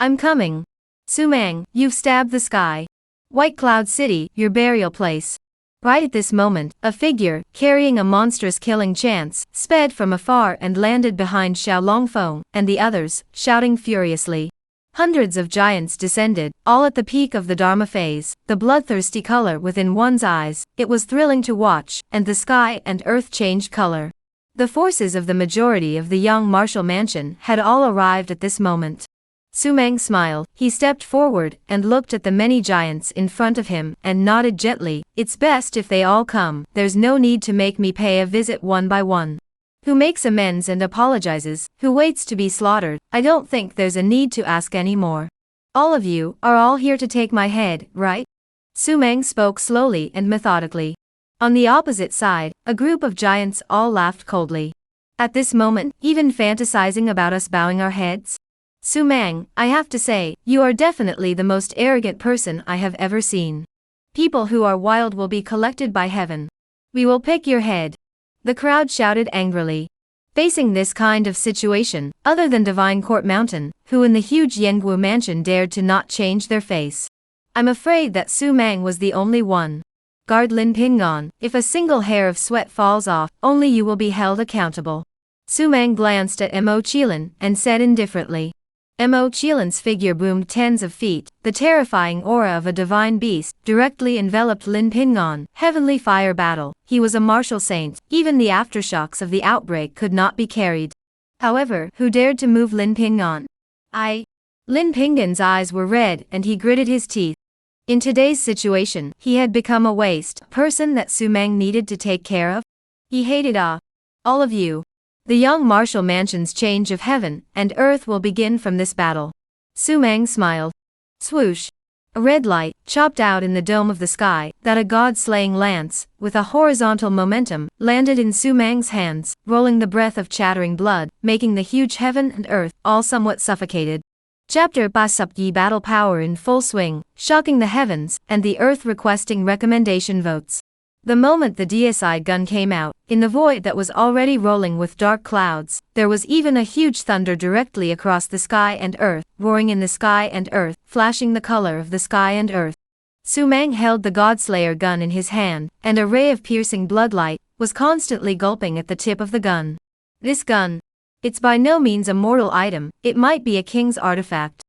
I'm coming. Sumang, you've stabbed the sky. White Cloud City, your burial place. Right at this moment, a figure, carrying a monstrous killing chance, sped from afar and landed behind Xiao Longfeng, and the others, shouting furiously. Hundreds of giants descended, all at the peak of the Dharma phase, the bloodthirsty color within one's eyes. It was thrilling to watch, and the sky and earth changed color. The forces of the majority of the young martial mansion had all arrived at this moment. Sumang smiled. He stepped forward and looked at the many giants in front of him and nodded gently. It's best if they all come. There's no need to make me pay a visit one by one. Who makes amends and apologizes, who waits to be slaughtered? I don't think there's a need to ask any more. All of you are all here to take my head, right? Sumang spoke slowly and methodically. On the opposite side, a group of giants all laughed coldly. At this moment, even fantasizing about us bowing our heads? Sumang, I have to say, you are definitely the most arrogant person I have ever seen. People who are wild will be collected by heaven. We will pick your head. The crowd shouted angrily. Facing this kind of situation, other than Divine Court Mountain, who in the huge Yengwu mansion dared to not change their face. I'm afraid that Sumang was the only one. Guard Lin Pingon, if a single hair of sweat falls off, only you will be held accountable. Sumang glanced at Mo Qilin and said indifferently. Mo Qilin's figure boomed tens of feet. The terrifying aura of a divine beast directly enveloped Lin Pingon. Heavenly fire battle. He was a martial saint. Even the aftershocks of the outbreak could not be carried. However, who dared to move Lin Pingon? Lin Pingon's eyes were red and he gritted his teeth. In today's situation, he had become a waste, a person that Sumang needed to take care of. He hated all of you. The young martial mansion's change of heaven and earth will begin from this battle. Sumang smiled. Swoosh. A red light, chopped out in the dome of the sky, that a god-slaying lance, with a horizontal momentum, landed in Sumang's hands, rolling the breath of chattering blood, making the huge heaven and earth all somewhat suffocated. Chapter Basupki battle power in full swing, shocking the heavens and the earth requesting recommendation votes. The moment the DSI gun came out, in the void that was already rolling with dark clouds, there was even a huge thunder directly across the sky and earth, roaring in the sky and earth, flashing the color of the sky and earth. Sumang held the Godslayer gun in his hand, and a ray of piercing bloodlight was constantly gulping at the tip of the gun. This gun. It's by no means a mortal item, it might be a king's artifact.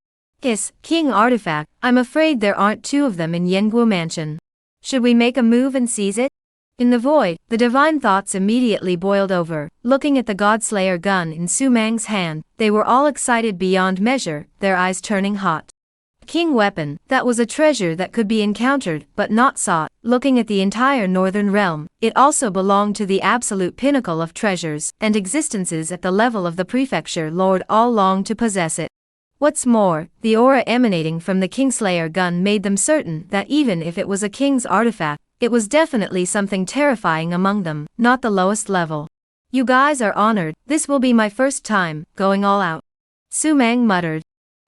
Hiss, king artifact, I'm afraid there aren't two of them in Yengwu Mansion. Should we make a move and seize it? In the void, the divine thoughts immediately boiled over. Looking at the Godslayer gun in Sumang's hand, they were all excited beyond measure, their eyes turning hot. King weapon, that was a treasure that could be encountered but not sought. Looking at the entire northern realm, it also belonged to the absolute pinnacle of treasures, and existences at the level of the prefecture lord all longed to possess it. What's more, the aura emanating from the Kingslayer gun made them certain that even if it was a king's artifact, it was definitely something terrifying among them, not the lowest level. You guys are honored, this will be my first time, going all out. Sumang muttered.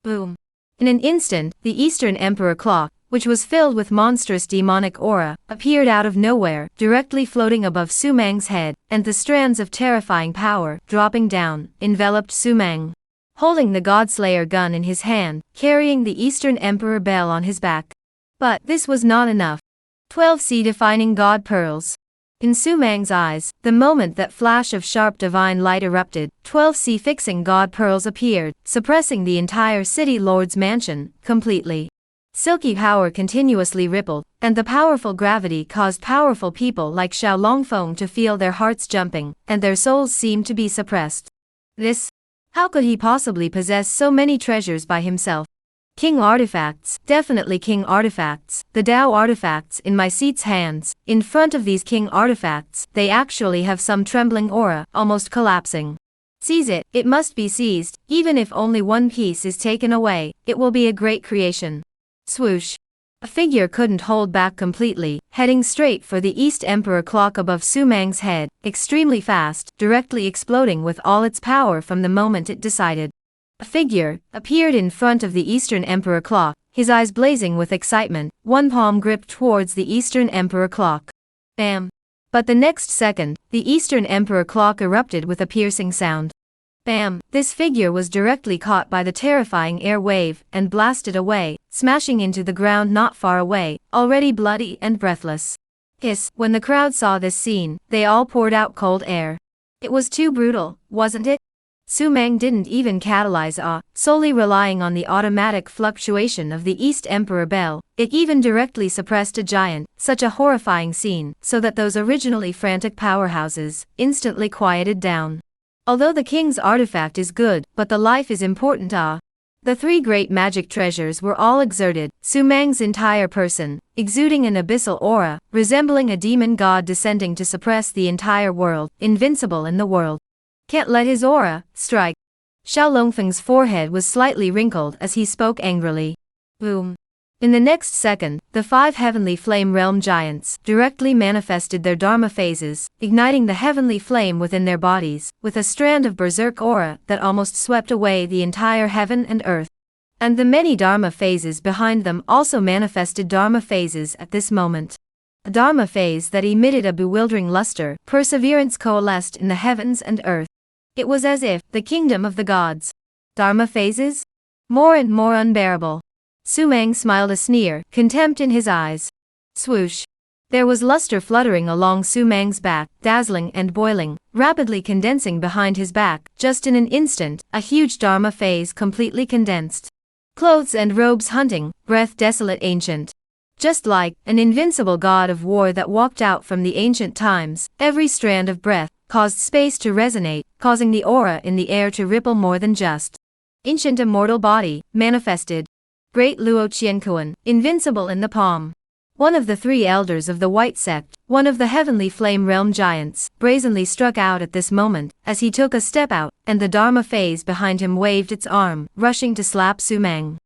Boom. In an instant, the Eastern Emperor clock, which was filled with monstrous demonic aura, appeared out of nowhere, directly floating above Sumang's head, and the strands of terrifying power, dropping down, enveloped Sumang. Holding the Godslayer gun in his hand, carrying the Eastern Emperor bell on his back. But this was not enough. 12 sea-defining God pearls. In Sumang's eyes, the moment that flash of sharp divine light erupted, 12 sea-fixing God pearls appeared, suppressing the entire city lord's mansion, completely. Silky power continuously rippled, and the powerful gravity caused powerful people like Xiao Longfeng to feel their hearts jumping, and their souls seemed to be suppressed. How could he possibly possess so many treasures by himself? King artifacts, definitely king artifacts, the Tao artifacts in my seat's hands. In front of these king artifacts, they actually have some trembling aura, almost collapsing. Seize it, it must be seized, even if only one piece is taken away, it will be a great creation. Swoosh. A figure couldn't hold back completely, heading straight for the East Emperor clock above Sumang's head, extremely fast, directly exploding with all its power from the moment it decided. A figure appeared in front of the Eastern Emperor clock, his eyes blazing with excitement, one palm gripped towards the Eastern Emperor clock. Bam! But the next second, the Eastern Emperor clock erupted with a piercing sound. Bam! This figure was directly caught by the terrifying air wave and blasted away, smashing into the ground not far away, already bloody and breathless. Hiss! When the crowd saw this scene, they all poured out cold air. It was too brutal, wasn't it? Su Meng didn't even catalyze awe, solely relying on the automatic fluctuation of the East Emperor Bell. It even directly suppressed a giant, such a horrifying scene, so that those originally frantic powerhouses instantly quieted down. Although the king's artifact is good, but the life is important. The three great magic treasures were all exerted, Su Meng's entire person, exuding an abyssal aura, resembling a demon god descending to suppress the entire world, invincible in the world. Can't let his aura strike. Xiao Longfeng's forehead was slightly wrinkled as he spoke angrily. Boom. In the next second, the 5 heavenly flame realm giants directly manifested their Dharma phases, igniting the heavenly flame within their bodies, with a strand of berserk aura that almost swept away the entire heaven and earth. And the many Dharma phases behind them also manifested Dharma phases at this moment. A Dharma phase that emitted a bewildering luster, perseverance coalesced in the heavens and earth. It was as if the kingdom of the gods. Dharma phases? More and more unbearable. Su Meng smiled a sneer, contempt in his eyes. Swoosh. There was luster fluttering along Su Meng's back, dazzling and boiling, rapidly condensing behind his back. Just in an instant, a huge Dharma phase completely condensed. Clothes and robes hunting, breath desolate ancient. Just like an invincible god of war that walked out from the ancient times, every strand of breath caused space to resonate, causing the aura in the air to ripple more than just. Ancient immortal body, manifested. Great Luo Qiankuan, invincible in the palm. One of the 3 elders of the White Sect, one of the heavenly flame realm giants, brazenly struck out at this moment, as he took a step out, and the Dharma phase behind him waved its arm, rushing to slap Su Meng.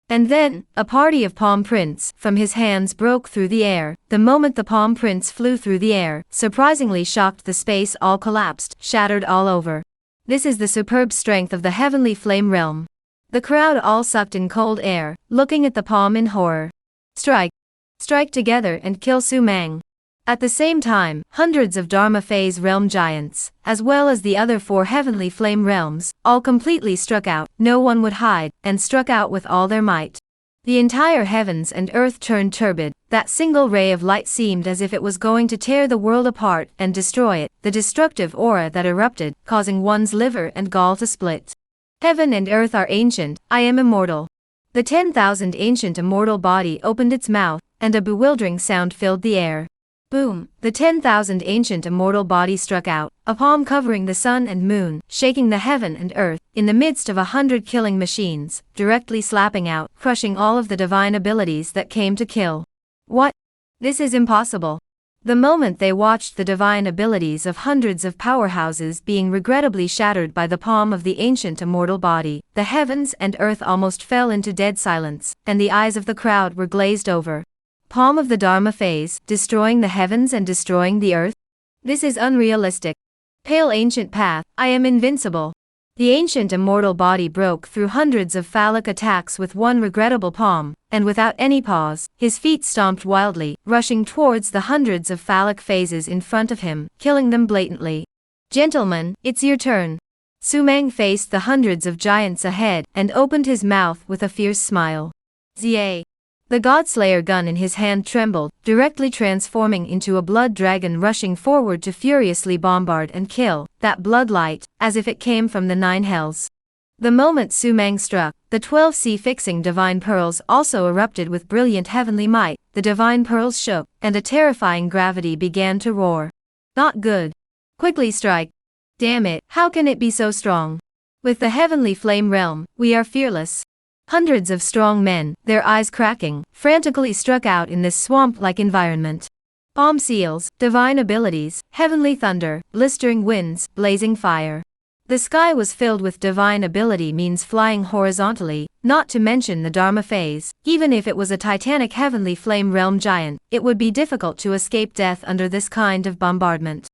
And then, a party of palm prints from his hands broke through the air. The moment the palm prints flew through the air, surprisingly shocked the space all collapsed, shattered all over. This is the superb strength of the heavenly flame realm. The crowd all sucked in cold air, looking at the palm in horror. Strike! Strike together and kill Su Meng. At the same time, hundreds of Dharma phase realm giants, as well as the other 4 heavenly flame realms, all completely struck out, no one would hide, and struck out with all their might. The entire heavens and earth turned turbid. That single ray of light seemed as if it was going to tear the world apart and destroy it, the destructive aura that erupted, causing one's liver and gall to split. Heaven and earth are ancient, I am immortal. The 10,000 ancient immortal body opened its mouth, and a bewildering sound filled the air. Boom! The 10,000 ancient immortal body struck out, a palm covering the sun and moon, shaking the heaven and earth, in the midst of 100 killing machines, directly slapping out, crushing all of the divine abilities that came to kill. What? This is impossible. The moment they watched the divine abilities of hundreds of powerhouses being regrettably shattered by the palm of the ancient immortal body, the heavens and earth almost fell into dead silence, and the eyes of the crowd were glazed over. Palm of the Dharma phase, destroying the heavens and destroying the earth? This is unrealistic. Pale ancient path, I am invincible. The ancient immortal body broke through hundreds of phallic attacks with one regrettable palm, and without any pause, his feet stomped wildly, rushing towards the hundreds of phallic phases in front of him, killing them blatantly. Gentlemen, it's your turn. Su Meng faced the hundreds of giants ahead, and opened his mouth with a fierce smile. Zia. The Godslayer gun in his hand trembled, directly transforming into a blood dragon rushing forward to furiously bombard and kill, that blood light, as if it came from the 9 hells. The moment Su Meng struck, the 12 sea-fixing divine pearls also erupted with brilliant heavenly might, the divine pearls shook, and a terrifying gravity began to roar. Not good. Quickly strike. Damn it, how can it be so strong? With the heavenly flame realm, we are fearless. Hundreds of strong men, their eyes cracking, frantically struck out in this swamp-like environment. Palm seals, divine abilities, heavenly thunder, blistering winds, blazing fire. The sky was filled with divine ability means flying horizontally, not to mention the Dharma phase. Even if it was a titanic heavenly flame realm giant, it would be difficult to escape death under this kind of bombardment.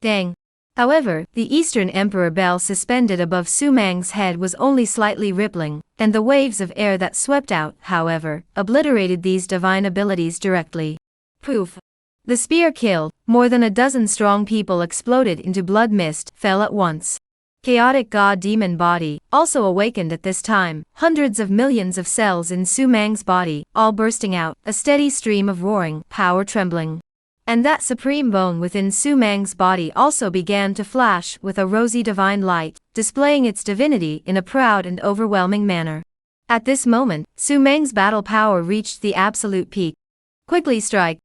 Dang. However, the Eastern Emperor bell suspended above Su Meng's head was only slightly rippling, and the waves of air that swept out, however, obliterated these divine abilities directly. Poof! The spear killed, more than a dozen strong people exploded into blood mist, fell at once. Chaotic god-demon body, also awakened at this time, hundreds of millions of cells in Su Mang's body, all bursting out, a steady stream of roaring, power trembling. And that supreme bone within Su Mang's body also began to flash with a rosy divine light, displaying its divinity in a proud and overwhelming manner. At this moment, Su Mang's battle power reached the absolute peak. Quickly strike.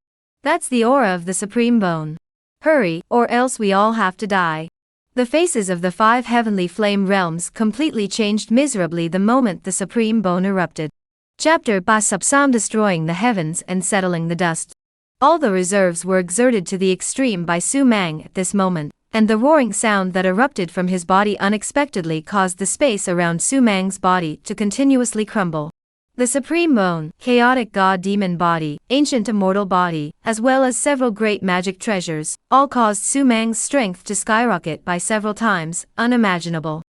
That's the aura of the supreme bone. Hurry, or else we all have to die. The faces of the 5 heavenly flame realms completely changed miserably the moment the supreme bone erupted. Chapter by Subsam destroying the heavens and settling the dust. All the reserves were exerted to the extreme by Su Mang at this moment, and the roaring sound that erupted from his body unexpectedly caused the space around Su Mang's body to continuously crumble. The supreme bone, chaotic god-demon body, ancient immortal body, as well as several great magic treasures, all caused Su Mang's strength to skyrocket by several times, unimaginable.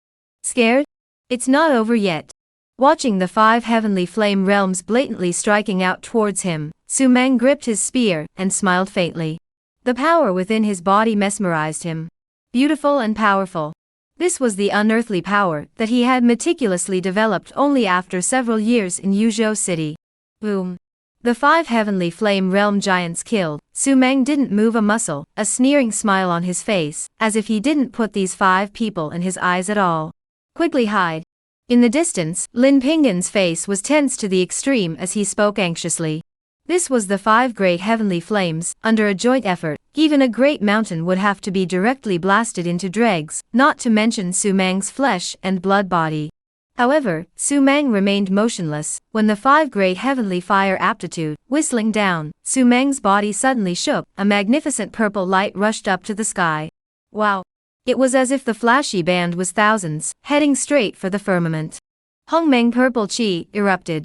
Scared? It's not over yet. Watching the 5 heavenly flame realms blatantly striking out towards him, Su Mang gripped his spear and smiled faintly. The power within his body mesmerized him. Beautiful and powerful. This was the unearthly power that he had meticulously developed only after several years in Yuzhou City. Boom. The 5 heavenly flame realm giants killed. Su Mang didn't move a muscle, a sneering smile on his face, as if he didn't put these 5 people in his eyes at all. Quickly hide. In the distance, Lin Pinggan's face was tense to the extreme as he spoke anxiously. This was the 5 great heavenly flames. Under a joint effort, even a great mountain would have to be directly blasted into dregs, not to mention Su Mang's flesh and blood body. However, Su Mang remained motionless. When the 5 great heavenly fire aptitude, whistling down, Su Mang's body suddenly shook, a magnificent purple light rushed up to the sky. Wow! It was as if the flashy band was thousands, heading straight for the firmament. Hongmeng purple chi erupted.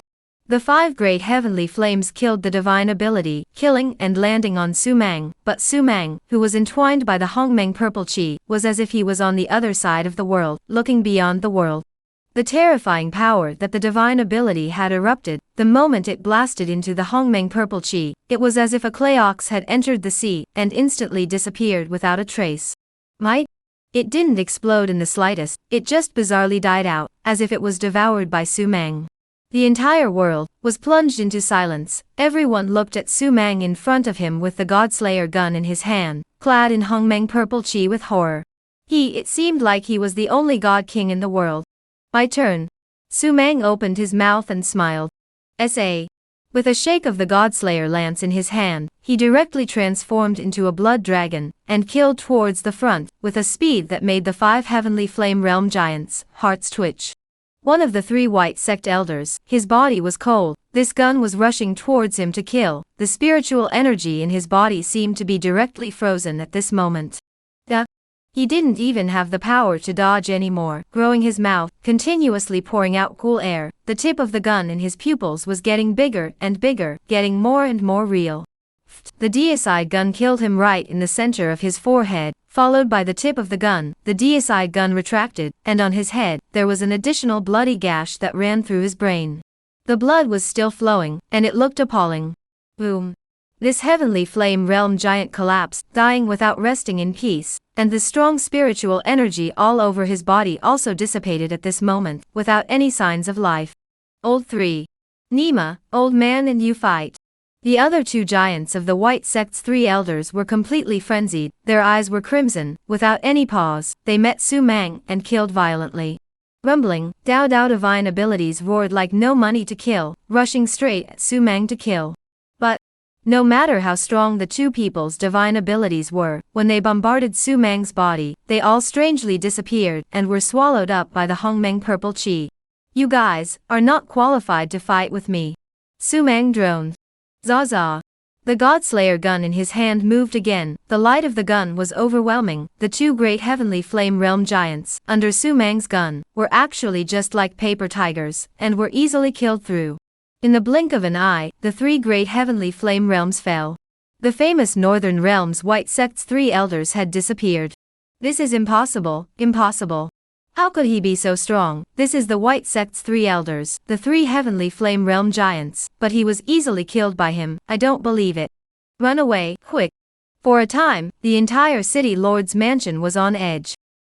The 5 great heavenly flames killed the divine ability, killing and landing on Su Mang, but Su Mang, who was entwined by the Hongmeng purple chi, was as if he was on the other side of the world, looking beyond the world. The terrifying power that the divine ability had erupted, the moment it blasted into the Hongmeng purple chi, it was as if a clay ox had entered the sea and instantly disappeared without a trace. Might? It didn't explode in the slightest, it just bizarrely died out, as if it was devoured by Su Mang. The entire world was plunged into silence. Everyone looked at Su Mang in front of him with the Godslayer gun in his hand, clad in Hongmeng purple chi with horror. It seemed like he was the only God King in the world. My turn. Su Mang opened his mouth and smiled. S.A. With a shake of the Godslayer lance in his hand, he directly transformed into a blood dragon, and killed towards the front, with a speed that made the 5 heavenly flame realm giants' hearts twitch. One of the 3 white sect elders, his body was cold, this gun was rushing towards him to kill, the spiritual energy in his body seemed to be directly frozen at this moment. He didn't even have the power to dodge anymore, growing his mouth, continuously pouring out cool air, the tip of the gun in his pupils was getting bigger and bigger, getting more and more real. The DSI gun killed him right in the center of his forehead, followed by the tip of the gun. The DSI gun retracted, and on his head, there was an additional bloody gash that ran through his brain. The blood was still flowing, and it looked appalling. Boom. This heavenly flame realm giant collapsed, dying without resting in peace, and the strong spiritual energy all over his body also dissipated at this moment, without any signs of life. Old 3. Nima, old man, and you fight. The other 2 giants of the White Sect's 3 elders were completely frenzied, their eyes were crimson. Without any pause, they met Su Mang and killed violently. Rumbling, Dao Dao divine abilities roared like no money to kill, rushing straight at Su Mang to kill. But no matter how strong the 2 people's divine abilities were, when they bombarded Su Mang's body, they all strangely disappeared and were swallowed up by the Hongmeng purple chi. You guys are not qualified to fight with me. Su Mang droned. Zaza. The Godslayer gun in his hand moved again, the light of the gun was overwhelming. The 2 great heavenly flame realm giants, under Su Mang's gun, were actually just like paper tigers, and were easily killed through. In the blink of an eye, the 3 great heavenly flame realms fell. The famous Northern Realms White Sect's 3 elders had disappeared. This is impossible, impossible. How could he be so strong? This is the White Sect's 3 elders, the 3 heavenly flame realm giants, but he was easily killed by him, I don't believe it. Run away, quick. For a time, the entire city lord's mansion was on edge.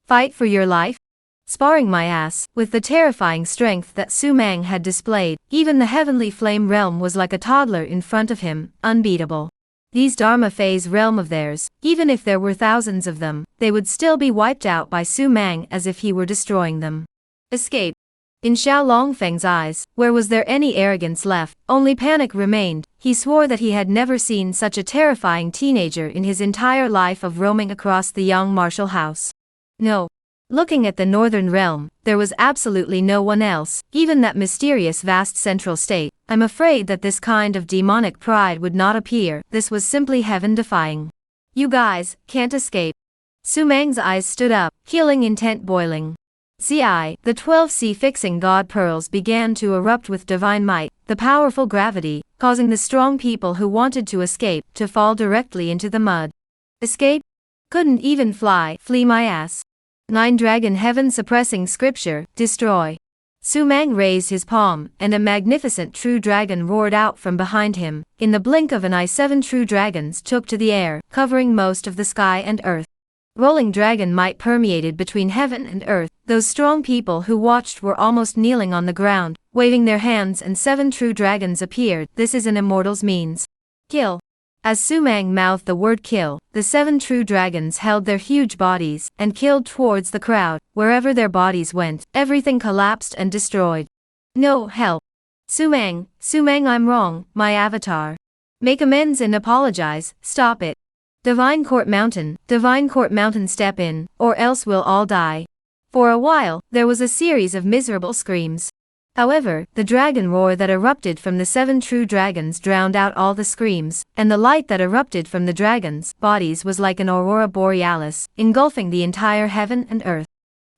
Fight for your life? Sparring my ass. With the terrifying strength that Su Mang had displayed, even the heavenly flame realm was like a toddler in front of him, unbeatable. These Dharma phase realm of theirs, even if there were thousands of them, they would still be wiped out by Su Mang as if he were destroying them. Escape. In Xiao Longfeng's eyes, where was there any arrogance left? Only panic remained. He swore that he had never seen such a terrifying teenager in his entire life of roaming across the young martial house. No. Looking at the northern realm, there was absolutely no one else, even that mysterious vast central state. I'm afraid that this kind of demonic pride would not appear. This was simply heaven-defying. You guys can't escape. Su Mang's eyes stood up, healing intent boiling. Ci, the 12 sea-fixing god pearls began to erupt with divine might, the powerful gravity, causing the strong people who wanted to escape to fall directly into the mud. Escape? Couldn't even fly. Flee my ass. 9 Dragon Heaven suppressing scripture, destroy. Su Mang raised his palm, and a magnificent true dragon roared out from behind him. In the blink of an eye 7 true dragons took to the air, covering most of the sky and earth. Rolling dragon might permeated between heaven and earth. Those strong people who watched were almost kneeling on the ground, waving their hands, and 7 true dragons appeared. This is an immortal's means. Kill. As Su Mang mouthed the word kill, the 7 true dragons held their huge bodies and killed towards the crowd. Wherever their bodies went, everything collapsed and destroyed. No help. Su Mang, I'm wrong, my avatar. Make amends and apologize. Stop it. Divine Court Mountain, step in, or else we'll all die. For a while, there was a series of miserable screams. However, the dragon roar that erupted from the 7 true dragons drowned out all the screams, and the light that erupted from the dragons' bodies was like an aurora borealis, engulfing the entire heaven and earth.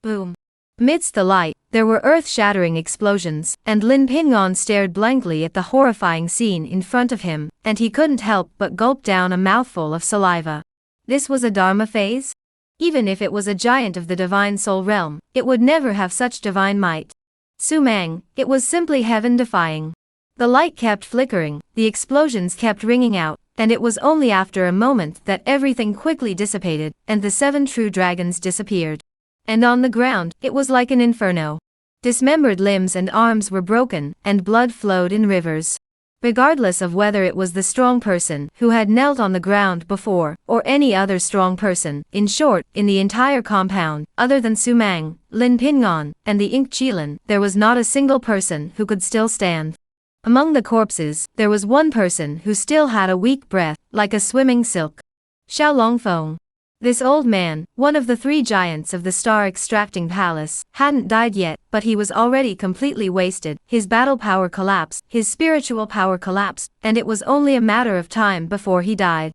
Boom. Amidst the light, there were earth-shattering explosions, and Lin Pingon stared blankly at the horrifying scene in front of him, and he couldn't help but gulp down a mouthful of saliva. This was a Dharma phase? Even if it was a giant of the divine soul realm, it would never have such divine might. Su Mang, it was simply heaven-defying. The light kept flickering, the explosions kept ringing out, and it was only after a moment that everything quickly dissipated, and the 7 true dragons disappeared. And on the ground, it was like an inferno. Dismembered limbs and arms were broken, and blood flowed in rivers. Regardless of whether it was the strong person who had knelt on the ground before, or any other strong person, in short, in the entire compound, other than Su Mang, Lin Pingon, and the Ink Qilin, there was not a single person who could still stand. Among the corpses, there was one person who still had a weak breath, like a swimming silk. Xiao Longfeng. This old man, one of the 3 giants of the star-extracting palace, hadn't died yet, but he was already completely wasted. His battle power collapsed, his spiritual power collapsed, and it was only a matter of time before he died.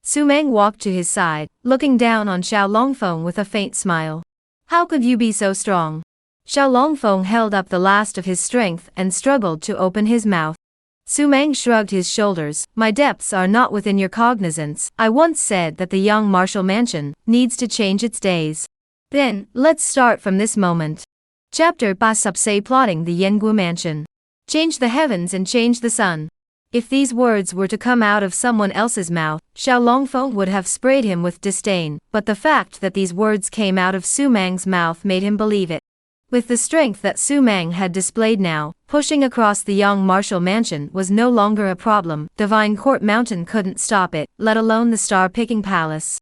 Su Mang walked to his side, looking down on Xiao Longfeng with a faint smile. How could you be so strong? Xiao Longfeng held up the last of his strength and struggled to open his mouth. Su Mang shrugged his shoulders. My depths are not within your cognizance. I once said that the young martial mansion needs to change its days. Then, let's start from this moment. Chapter Basupse plotting the Yengu mansion. Change the heavens and change the sun. If these words were to come out of someone else's mouth, Xiao Longfeng would have sprayed him with disdain, but the fact that these words came out of Su Mang's mouth made him believe it. With the strength that Su Mang had displayed now, pushing across the young martial mansion was no longer a problem. Divine Court Mountain couldn't stop it, let alone the star-picking palace.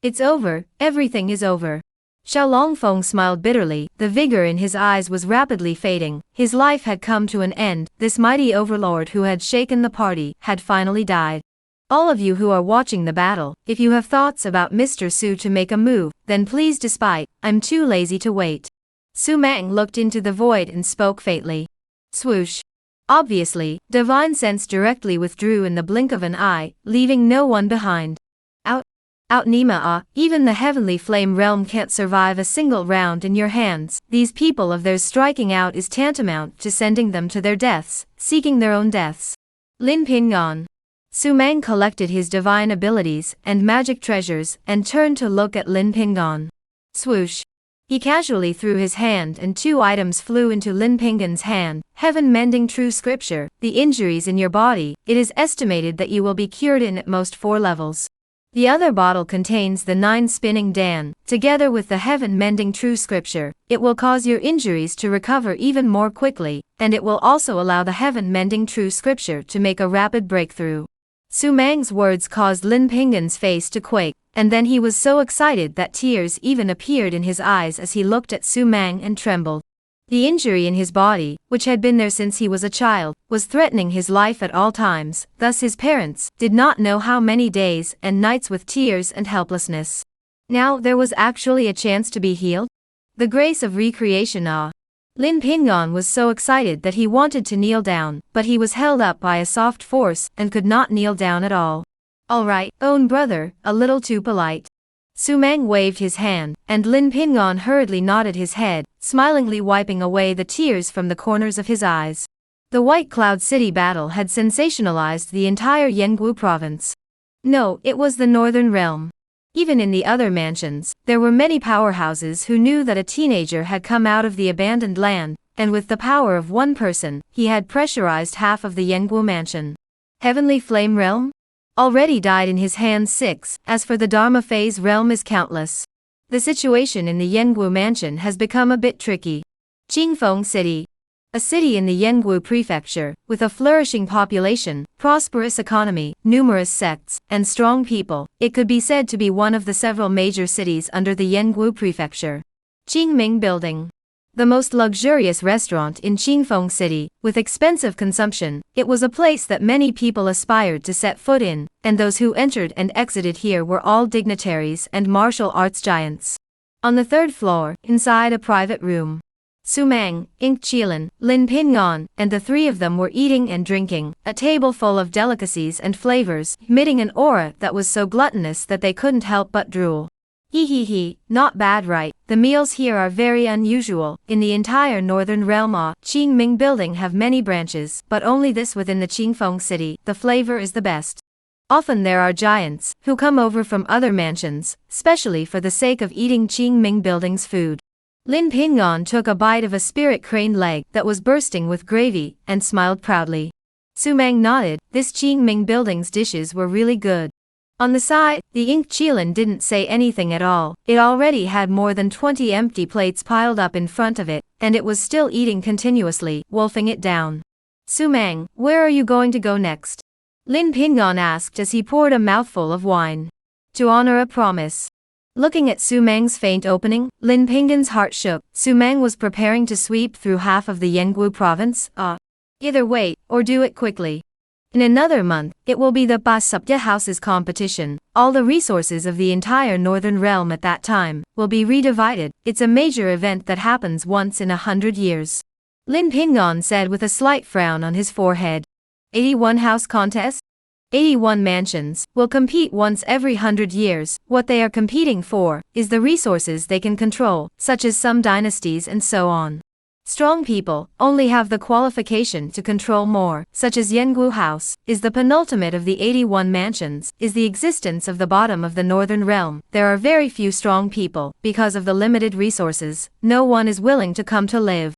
It's over, everything is over. Xiao Longfeng smiled bitterly, the vigor in his eyes was rapidly fading. His life had come to an end. This mighty overlord who had shaken the party had finally died. All of you who are watching the battle, if you have thoughts about Mr. Su to make a move, then please despite, I'm too lazy to wait. Su Mang looked into the void and spoke faintly. Swoosh. Obviously, divine sense directly withdrew in the blink of an eye, leaving no one behind. Out Nima, even the heavenly flame realm can't survive a single round in your hands. These people of theirs striking out is tantamount to sending them to their deaths, seeking their own deaths. Lin Pingon. Su Mang collected his divine abilities and magic treasures and turned to look at Lin Pingon. Swoosh. He casually threw his hand and 2 items flew into Lin Pinggan's hand. Heaven mending true scripture, the injuries in your body, it is estimated that you will be cured in at most 4 levels. The other bottle contains the 9 spinning Dan, together with the heaven mending true scripture. It will cause your injuries to recover even more quickly, and it will also allow the heaven mending true scripture to make a rapid breakthrough. Su Mang's words caused Lin Pinggan's face to quake, and then he was so excited that tears even appeared in his eyes as he looked at Su Mang and trembled. The injury in his body, which had been there since he was a child, was threatening his life at all times, thus his parents did not know how many days and nights with tears and helplessness. Now there was actually a chance to be healed? The grace of recreation. Lin Pinggan was so excited that he wanted to kneel down, but he was held up by a soft force and could not kneel down at all. Alright, own brother, a little too polite. Su Mang waved his hand, and Lin Pinggan hurriedly nodded his head, smilingly wiping away the tears from the corners of his eyes. The White Cloud City battle had sensationalized the entire Yanggu province. No, it was the Northern Realm. Even in the other mansions, there were many powerhouses who knew that a teenager had come out of the abandoned land, and with the power of one person, he had pressurized half of the Yanggu mansion. Heavenly Flame Realm? Already died in his hands 6, as for the Dharma Phase realm is countless. The situation in the Yanggu mansion has become a bit tricky. Qingfeng City. A city in the Yanggu prefecture, with a flourishing population, prosperous economy, numerous sects, and strong people, it could be said to be one of the several major cities under the Yanggu prefecture. Qingming Building. The most luxurious restaurant in Qingfeng City, with expensive consumption, it was a place that many people aspired to set foot in, and those who entered and exited here were all dignitaries and martial arts giants. On the 3rd floor, inside a private room, Su Mang, Ink Qilin, Lin Pinggan, and the 3 of them were eating and drinking, a table full of delicacies and flavors, emitting an aura that was so gluttonous that they couldn't help but drool. Hee, not bad, right? The meals here are very unusual. In the entire Northern Realm, Qingming Building have many branches, but only this within the Qingfeng City, the flavor is the best. Often there are giants, who come over from other mansions, specially for the sake of eating Qingming Building's food. Lin Pinggan took a bite of a spirit crane leg that was bursting with gravy, and smiled proudly. Su Mang nodded, this Qingming Building's dishes were really good. On the side, the Ink Qilin didn't say anything at all. It already had more than 20 empty plates piled up in front of it, and it was still eating continuously, wolfing it down. Su Mang, where are you going to go next? Lin Pinggan asked as he poured a mouthful of wine. To honor a promise. Looking at Su Mang's faint opening, Lin Pinggan's heart shook. Su Mang was preparing to sweep through half of the Yanggu province. Either wait, or do it quickly. In another month, it will be the Basupya House's competition. All the resources of the entire Northern Realm at that time will be redivided. It's a major event that happens once in 100 years. Lin Pinggan said with a slight frown on his forehead. 81 house contest? 81 mansions will compete once every 100 years. What they are competing for is the resources they can control, such as some dynasties and so on. Strong people only have the qualification to control more, such as Yanggu House, is the penultimate of the 81 mansions, is the existence of the bottom of the Northern Realm. There are very few strong people, because of the limited resources, no one is willing to come to live.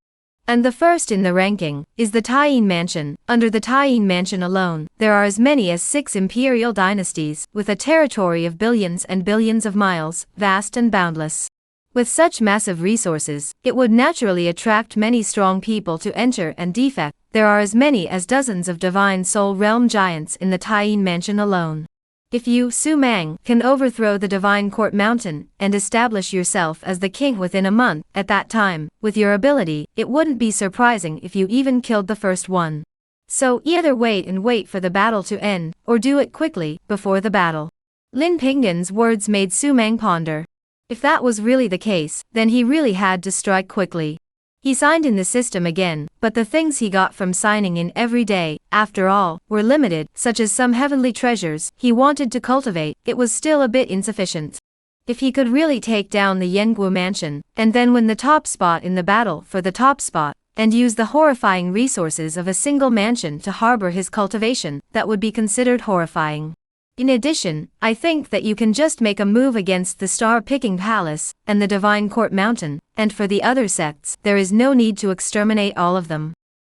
And the first in the ranking is the Taiyin Mansion. Under the Taiyin Mansion alone, there are as many as 6 imperial dynasties, with a territory of billions and billions of miles, vast and boundless. With such massive resources, it would naturally attract many strong people to enter and defect. There are as many as dozens of divine soul realm giants in the Taiyin Mansion alone. If you, Su Mang, can overthrow the Divine Court Mountain and establish yourself as the king within a month, at that time, with your ability, it wouldn't be surprising if you even killed the first one. So either wait and wait for the battle to end, or do it quickly, before the battle. Lin Pinggan's words made Su Mang ponder. If that was really the case, then he really had to strike quickly. He signed in the system again, but the things he got from signing in every day, after all, were limited, such as some heavenly treasures he wanted to cultivate. It was still a bit insufficient. If he could really take down the Yanggu mansion, and then win the top spot in the battle for the top spot, and use the horrifying resources of a single mansion to harbor his cultivation, that would be considered horrifying. In addition, I think that you can just make a move against the Star-Picking Palace and the Divine Court Mountain, and for the other sects, there is no need to exterminate all of them.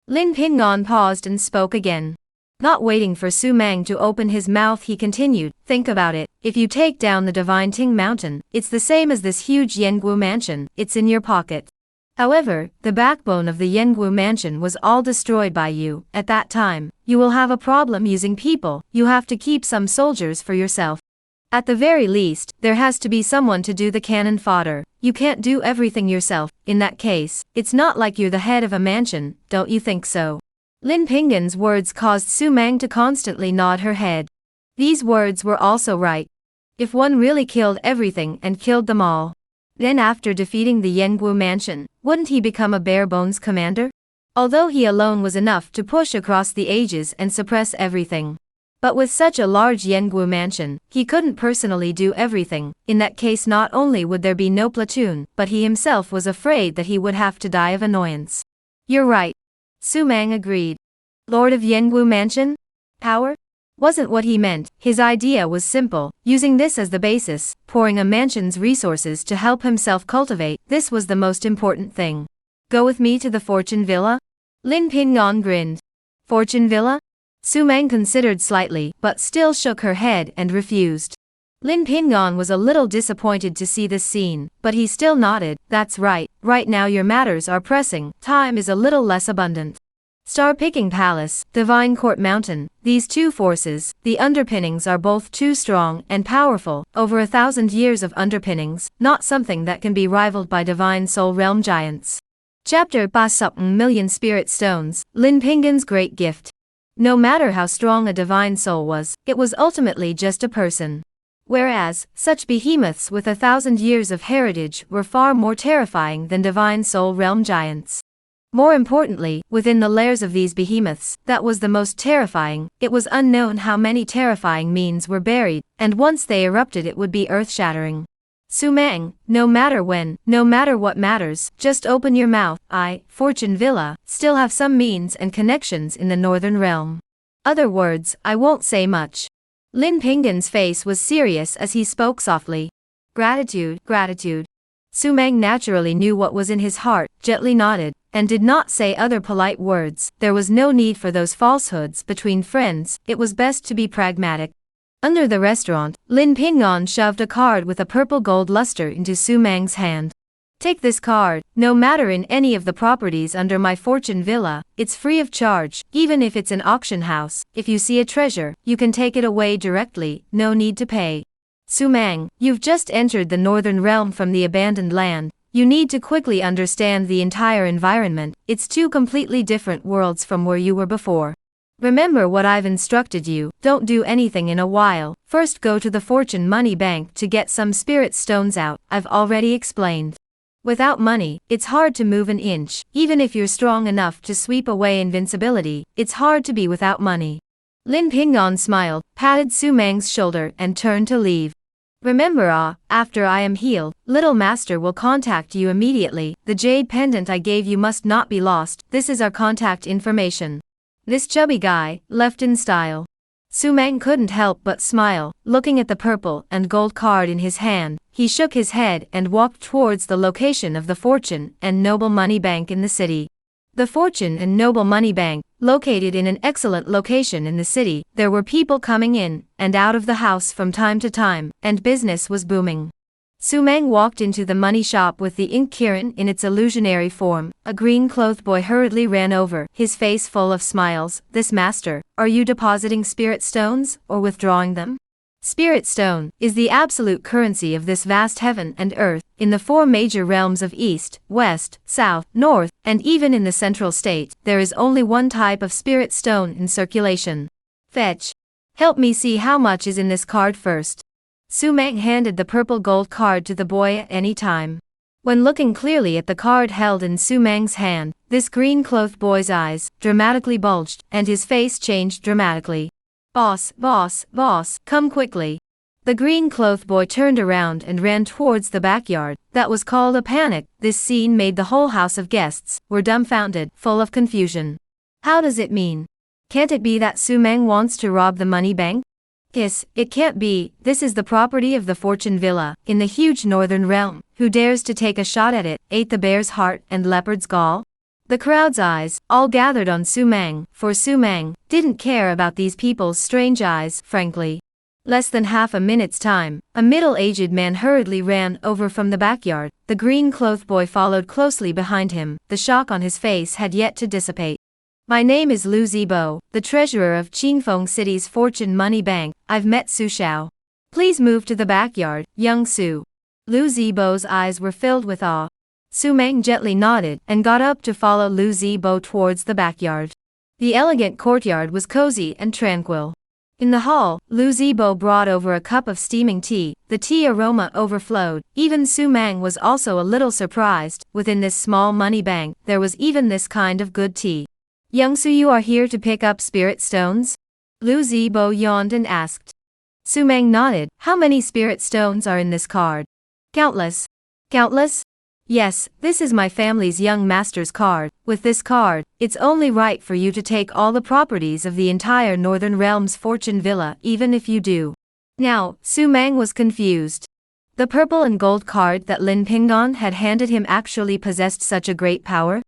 Lin Pingon paused and spoke again. Not waiting for Su Mang to open his mouth, he continued, think about it, if you take down the Divine Ting Mountain, it's the same as this huge Yengu mansion, it's in your pocket. However, the backbone of the Yengu mansion was all destroyed by you. At that time, you will have a problem using people, you have to keep some soldiers for yourself. At the very least, there has to be someone to do the cannon fodder. You can't do everything yourself. In that case, it's not like you're the head of a mansion, don't you think so? Lin Pingon's words caused Su Mang to constantly nod her head. These words were also right. If one really killed everything and killed them all, then after defeating the Yengu mansion, wouldn't he become a bare-bones commander? Although he alone was enough to push across the ages and suppress everything. But with such a large Yengu mansion, he couldn't personally do everything. In that case, not only would there be no platoon, but he himself was afraid that he would have to die of annoyance. You're right. Su Mang agreed. Lord of Yengu Mansion? Power? Wasn't what he meant. His idea was simple, using this as the basis, pouring a mansion's resources to help himself cultivate, this was the most important thing. Go with me to the Fortune Villa? Lin Pingon grinned. Fortune Villa? Su Mang considered slightly, but still shook her head and refused. Lin Pingon was a little disappointed to see this scene, but he still nodded, that's right, right now your matters are pressing, time is a little less abundant. Star-Picking Palace, Divine Court Mountain, these two forces, the underpinnings are both too strong and powerful, over 1,000 years of underpinnings, not something that can be rivaled by Divine Soul Realm giants. Chapter 1 Spirit Stones, Lin Pingon's Great Gift. No matter how strong a divine soul was, it was ultimately just a person. Whereas, such behemoths with 1,000 years of heritage were far more terrifying than Divine Soul Realm giants. More importantly, within the layers of these behemoths, that was the most terrifying, it was unknown how many terrifying means were buried, and once they erupted it would be earth-shattering. Su Mang, no matter when, no matter what matters, just open your mouth. I, Fortune Villa, still have some means and connections in the Northern Realm. Other words, I won't say much. Lin Pingon's face was serious as he spoke softly. Gratitude, gratitude. Su Mang naturally knew what was in his heart, gently nodded, and did not say other polite words. There was no need for those falsehoods between friends, it was best to be pragmatic. Under the restaurant, Lin Pingon shoved a card with a purple gold luster into Su Mang's hand. Take this card, no matter in any of the properties under my Fortune Villa, it's free of charge, even if it's an auction house. If you see a treasure, you can take it away directly, no need to pay. Su Mang, you've just entered the Northern Realm from the abandoned land. You need to quickly understand the entire environment, it's two completely different worlds from where you were before. Remember what I've instructed you, don't do anything in a while, first go to the Fortune Money Bank to get some spirit stones out, I've already explained. Without money, it's hard to move an inch, even if you're strong enough to sweep away invincibility, it's hard to be without money. Lin Pingon smiled, patted Su Mang's shoulder and turned to leave. Remember, after I am healed, Little Master will contact you immediately, the jade pendant I gave you must not be lost, this is our contact information. This chubby guy, left in style. Su Mang couldn't help but smile, looking at the purple and gold card in his hand, he shook his head and walked towards the location of the Fortune and Noble Money Bank in the city. The Fortune and Noble Money Bank, located in an excellent location in the city, there were people coming in and out of the house from time to time, and business was booming. Su Mang walked into the money shop with the ink Kirin in its illusionary form. A green-clothed boy hurriedly ran over, his face full of smiles. This master, are you depositing spirit stones, or withdrawing them? Spirit stone is the absolute currency of this vast heaven and earth, in the four major realms of East, West, South, North, and even in the Central State, there is only one type of spirit stone in circulation. Fetch. Help me see how much is in this card first. Su Mang handed the purple gold card to the boy at any time. When looking clearly at the card held in Su Mang's hand, this green-clothed boy's eyes dramatically bulged, and his face changed dramatically. Boss, boss, boss, come quickly. The green-clothed boy turned around and ran towards the backyard. That was called a panic. This scene made the whole house of guests were dumbfounded, full of confusion. How does it mean? Can't it be that Su Mang wants to rob the money bank? It can't be, this is the property of the Fortune Villa, in the huge northern realm. Who dares to take a shot at it, ate the bear's heart and leopard's gall? The crowd's eyes, all gathered on Su Mang, for Su Mang didn't care about these people's strange eyes, frankly. Less than half a minute's time, a middle-aged man hurriedly ran over from the backyard. The green-clothed boy followed closely behind him. The shock on his face had yet to dissipate. My name is Lu Zibo, the treasurer of Qingfeng City's Fortune Money Bank. I've met Su Xiao. Please move to the backyard, young Su. Lu Zibo's eyes were filled with awe. Su Mang gently nodded and got up to follow Lu Zibo towards the backyard. The elegant courtyard was cozy and tranquil. In the hall, Lu Zibo brought over a cup of steaming tea. The tea aroma overflowed. Even Su Mang was also a little surprised. Within this small money bank, there was even this kind of good tea. Young Su, you are here to pick up spirit stones? Lu Zibo yawned and asked. Su Mang nodded. How many spirit stones are in this card? Countless. Countless? Yes, this is my family's young master's card. With this card, it's only right for you to take all the properties of the entire Northern Realm's Fortune Villa, even if you do. Now, Su Mang was confused. The purple and gold card that Lin Pingon had handed him actually possessed such a great power?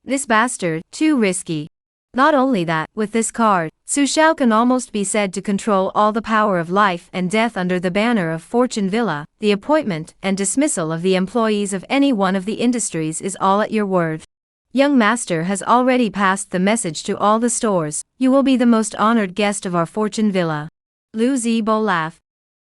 This bastard, too risky. Not only that, with this card, Su Xiao can almost be said to control all the power of life and death under the banner of Fortune Villa. The appointment and dismissal of the employees of any one of the industries is all at your word. Young master has already passed the message to all the stores. You will be the most honored guest of our Fortune Villa. Lu Zibo laughed.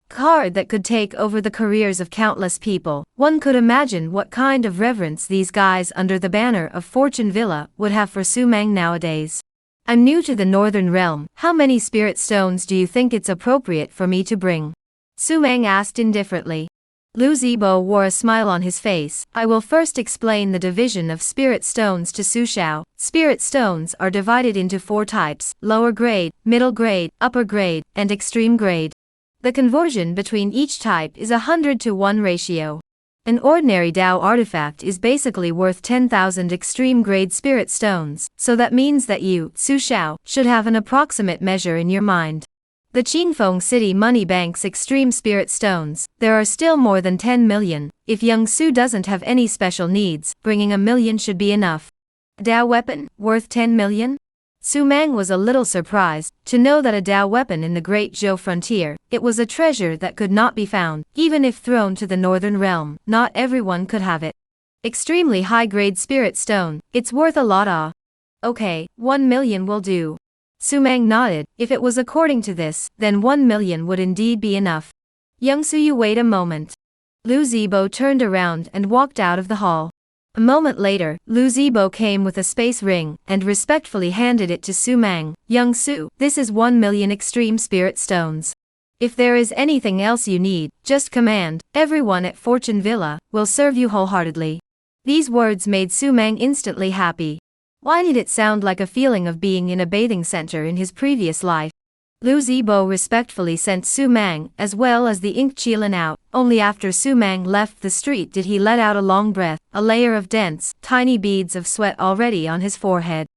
Card that could take over the careers of countless people. One could imagine what kind of reverence these guys under the banner of Fortune Villa would have for Su Mang nowadays. I'm new to the Northern Realm. How many spirit stones do you think it's appropriate for me to bring? Su Mang asked indifferently. Lu Zibo wore a smile on his face. I will first explain the division of spirit stones to Su Xiao. Spirit stones are divided into 4 types: lower grade, middle grade, upper grade, and extreme grade. The conversion between each type is 100-to-1 ratio. An ordinary Dao artifact is basically worth 10,000 extreme grade spirit stones, so that means that you, Su Xiao, should have an approximate measure in your mind. The Qingfeng City Money Bank's extreme spirit stones, there are still more than 10 million. If young Su doesn't have any special needs, bringing 1 million should be enough. Dao weapon, worth 10 million? Su Mang was a little surprised to know that a Dao weapon in the Great Zhou frontier, it was a treasure that could not be found, even if thrown to the Northern Realm. Not everyone could have it. Extremely high-grade spirit stone, it's worth a lot. Okay, 1 million will do. Su Mang nodded. If it was according to this, then 1 million would indeed be enough. Young Su, you wait a moment. Lu Zibo turned around and walked out of the hall. A moment later, Lu Zibo came with a space ring and respectfully handed it to Su Mang. Young Su, this is 1 million extreme spirit stones. If there is anything else you need, just command. Everyone at Fortune Villa will serve you wholeheartedly. These words made Su Mang instantly happy. Why did it sound like a feeling of being in a bathing center in his previous life? Lu Zibo respectfully sent Su Mang as well as the ink Qilin out. Only after Su Mang left the street did he let out a long breath, a layer of dense, tiny beads of sweat already on his forehead.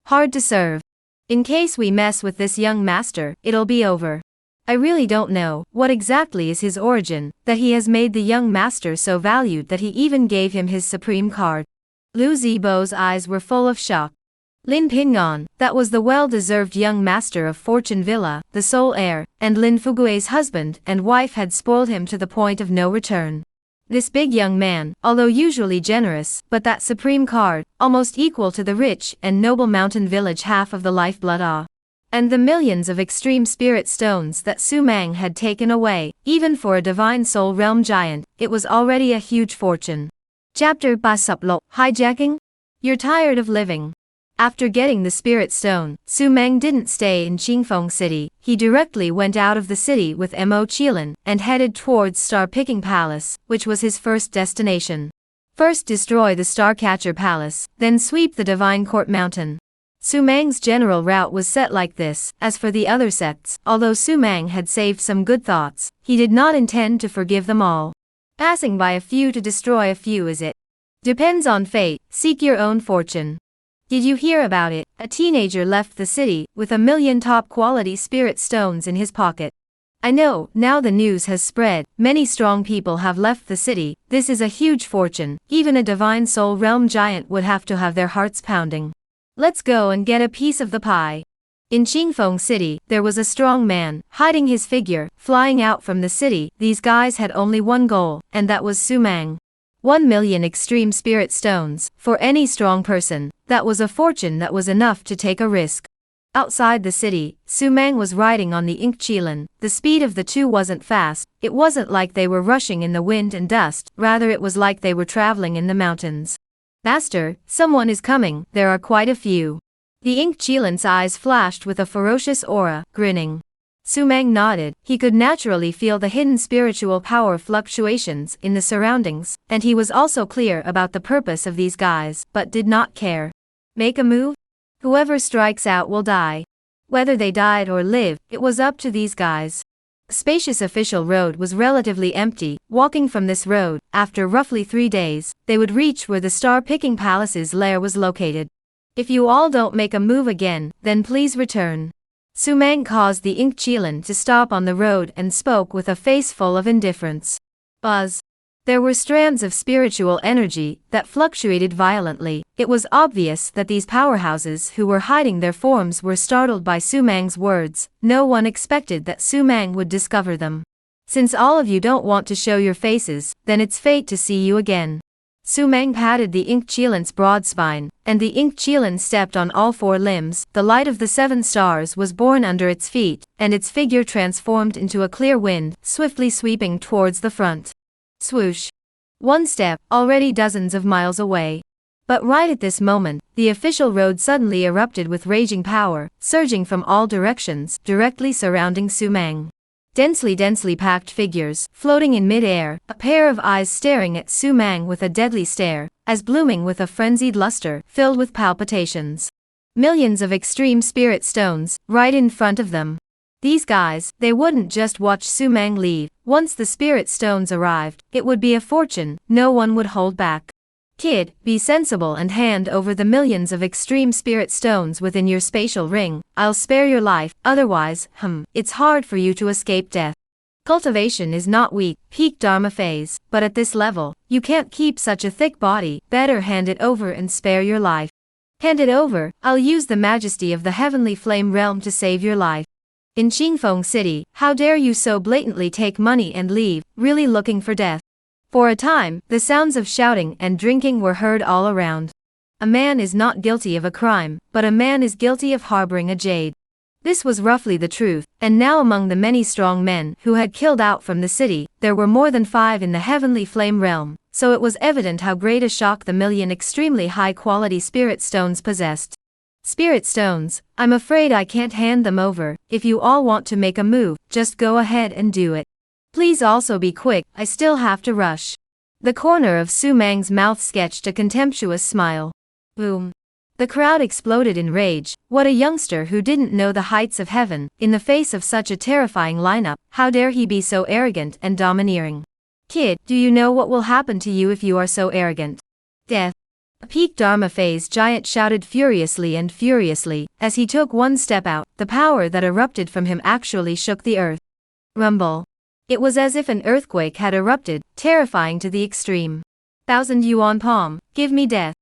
Hard to serve. In case we mess with this young master, it'll be over. I really don't know what exactly is his origin, that he has made the young master so valued that he even gave him his supreme card. Lu Zibo's eyes were full of shock. Lin Pingon, that was the well-deserved young master of Fortune Villa, the sole heir, and Lin Fugue's husband and wife had spoiled him to the point of no return. This big young man, although usually generous, but that supreme card, almost equal to the rich and noble mountain village half of the lifeblood and the millions of extreme spirit stones that Su Mang had taken away, even for a divine soul realm giant, it was already a huge fortune. Chapter 3: Hijacking? You're tired of living. After getting the spirit stone, Su Mang didn't stay in Qingfeng City. He directly went out of the city with Mo Qilin and headed towards Star-Picking Palace, which was his first destination. First destroy the Starcatcher Palace, then sweep the Divine Court Mountain. Su Mang's general route was set like this. As for the other sects, although Su Mang had saved some good thoughts, he did not intend to forgive them all. Passing by a few to destroy a few, is it? Depends on fate, seek your own fortune. Did you hear about it? A teenager left the city with 1,000,000 top-quality spirit stones in his pocket. I know, now the news has spread, many strong people have left the city, this is a huge fortune, even a divine soul realm giant would have to have their hearts pounding. Let's go and get a piece of the pie. In Qingfeng City, there was a strong man, hiding his figure, flying out from the city. These guys had only one goal, and that was Sumang. 1,000,000 extreme spirit stones, for any strong person, that was a fortune that was enough to take a risk. Outside the city, Sumang was riding on the ink Qilin. The speed of the two wasn't fast, it wasn't like they were rushing in the wind and dust, rather it was like they were traveling in the mountains. Master, someone is coming, there are quite a few. The ink Qilin's eyes flashed with a ferocious aura, grinning. Sumang nodded, he could naturally feel the hidden spiritual power fluctuations in the surroundings, and he was also clear about the purpose of these guys, but did not care. Make a move? Whoever strikes out will die. Whether they died or lived, it was up to these guys. A spacious official road was relatively empty. Walking from this road, after roughly 3 days, they would reach where the star-picking palace's lair was located. If you all don't make a move again, then please return. Sumang caused the ink Qilin to stop on the road and spoke with a face full of indifference. Buzz. There were strands of spiritual energy that fluctuated violently. It was obvious that these powerhouses who were hiding their forms were startled by Sumang's words. No one expected that Sumang would discover them. Since all of you don't want to show your faces, then it's fate to see you again. Sumang patted the ink Qilin's broad spine, and the ink Qilin stepped on all 4 limbs. The light of the 7 stars was born under its feet, and its figure transformed into a clear wind, swiftly sweeping towards the front. Swoosh. 1 step, already dozens of miles away. But right at this moment, the official road suddenly erupted with raging power, surging from all directions, directly surrounding Sumang. Densely packed figures, floating in mid-air, a pair of eyes staring at Sumang with a deadly stare, as blooming with a frenzied luster, filled with palpitations. Millions of extreme spirit stones, right in front of them. These guys, they wouldn't just watch Sumang leave. Once the spirit stones arrived, it would be a fortune, no one would hold back. Kid, be sensible and hand over the millions of extreme spirit stones within your spatial ring. I'll spare your life, otherwise, it's hard for you to escape death. Cultivation is not weak, peak Dharma phase, but at this level, you can't keep such a thick body, better hand it over and spare your life. Hand it over, I'll use the majesty of the heavenly flame realm to save your life. In Qingfeng City, how dare you so blatantly take money and leave, really looking for death? For a time, the sounds of shouting and drinking were heard all around. A man is not guilty of a crime, but a man is guilty of harboring a jade. This was roughly the truth, and now among the many strong men who had killed out from the city, there were more than 5 in the heavenly flame realm, so it was evident how great a shock the 1,000,000 extremely high-quality spirit stones possessed. Spirit stones, I'm afraid I can't hand them over. If you all want to make a move, just go ahead and do it. Please also be quick, I still have to rush. The corner of Sumang's mouth sketched a contemptuous smile. Boom. The crowd exploded in rage. What a youngster who didn't know the heights of heaven. In the face of such a terrifying lineup, how dare he be so arrogant and domineering? Kid, do you know what will happen to you if you are so arrogant? Death. A peak Dharma phase giant shouted furiously, as he took 1 step out. The power that erupted from him actually shook the earth. Rumble. It was as if an earthquake had erupted, terrifying to the extreme. 1,000 yuan palm, give me death.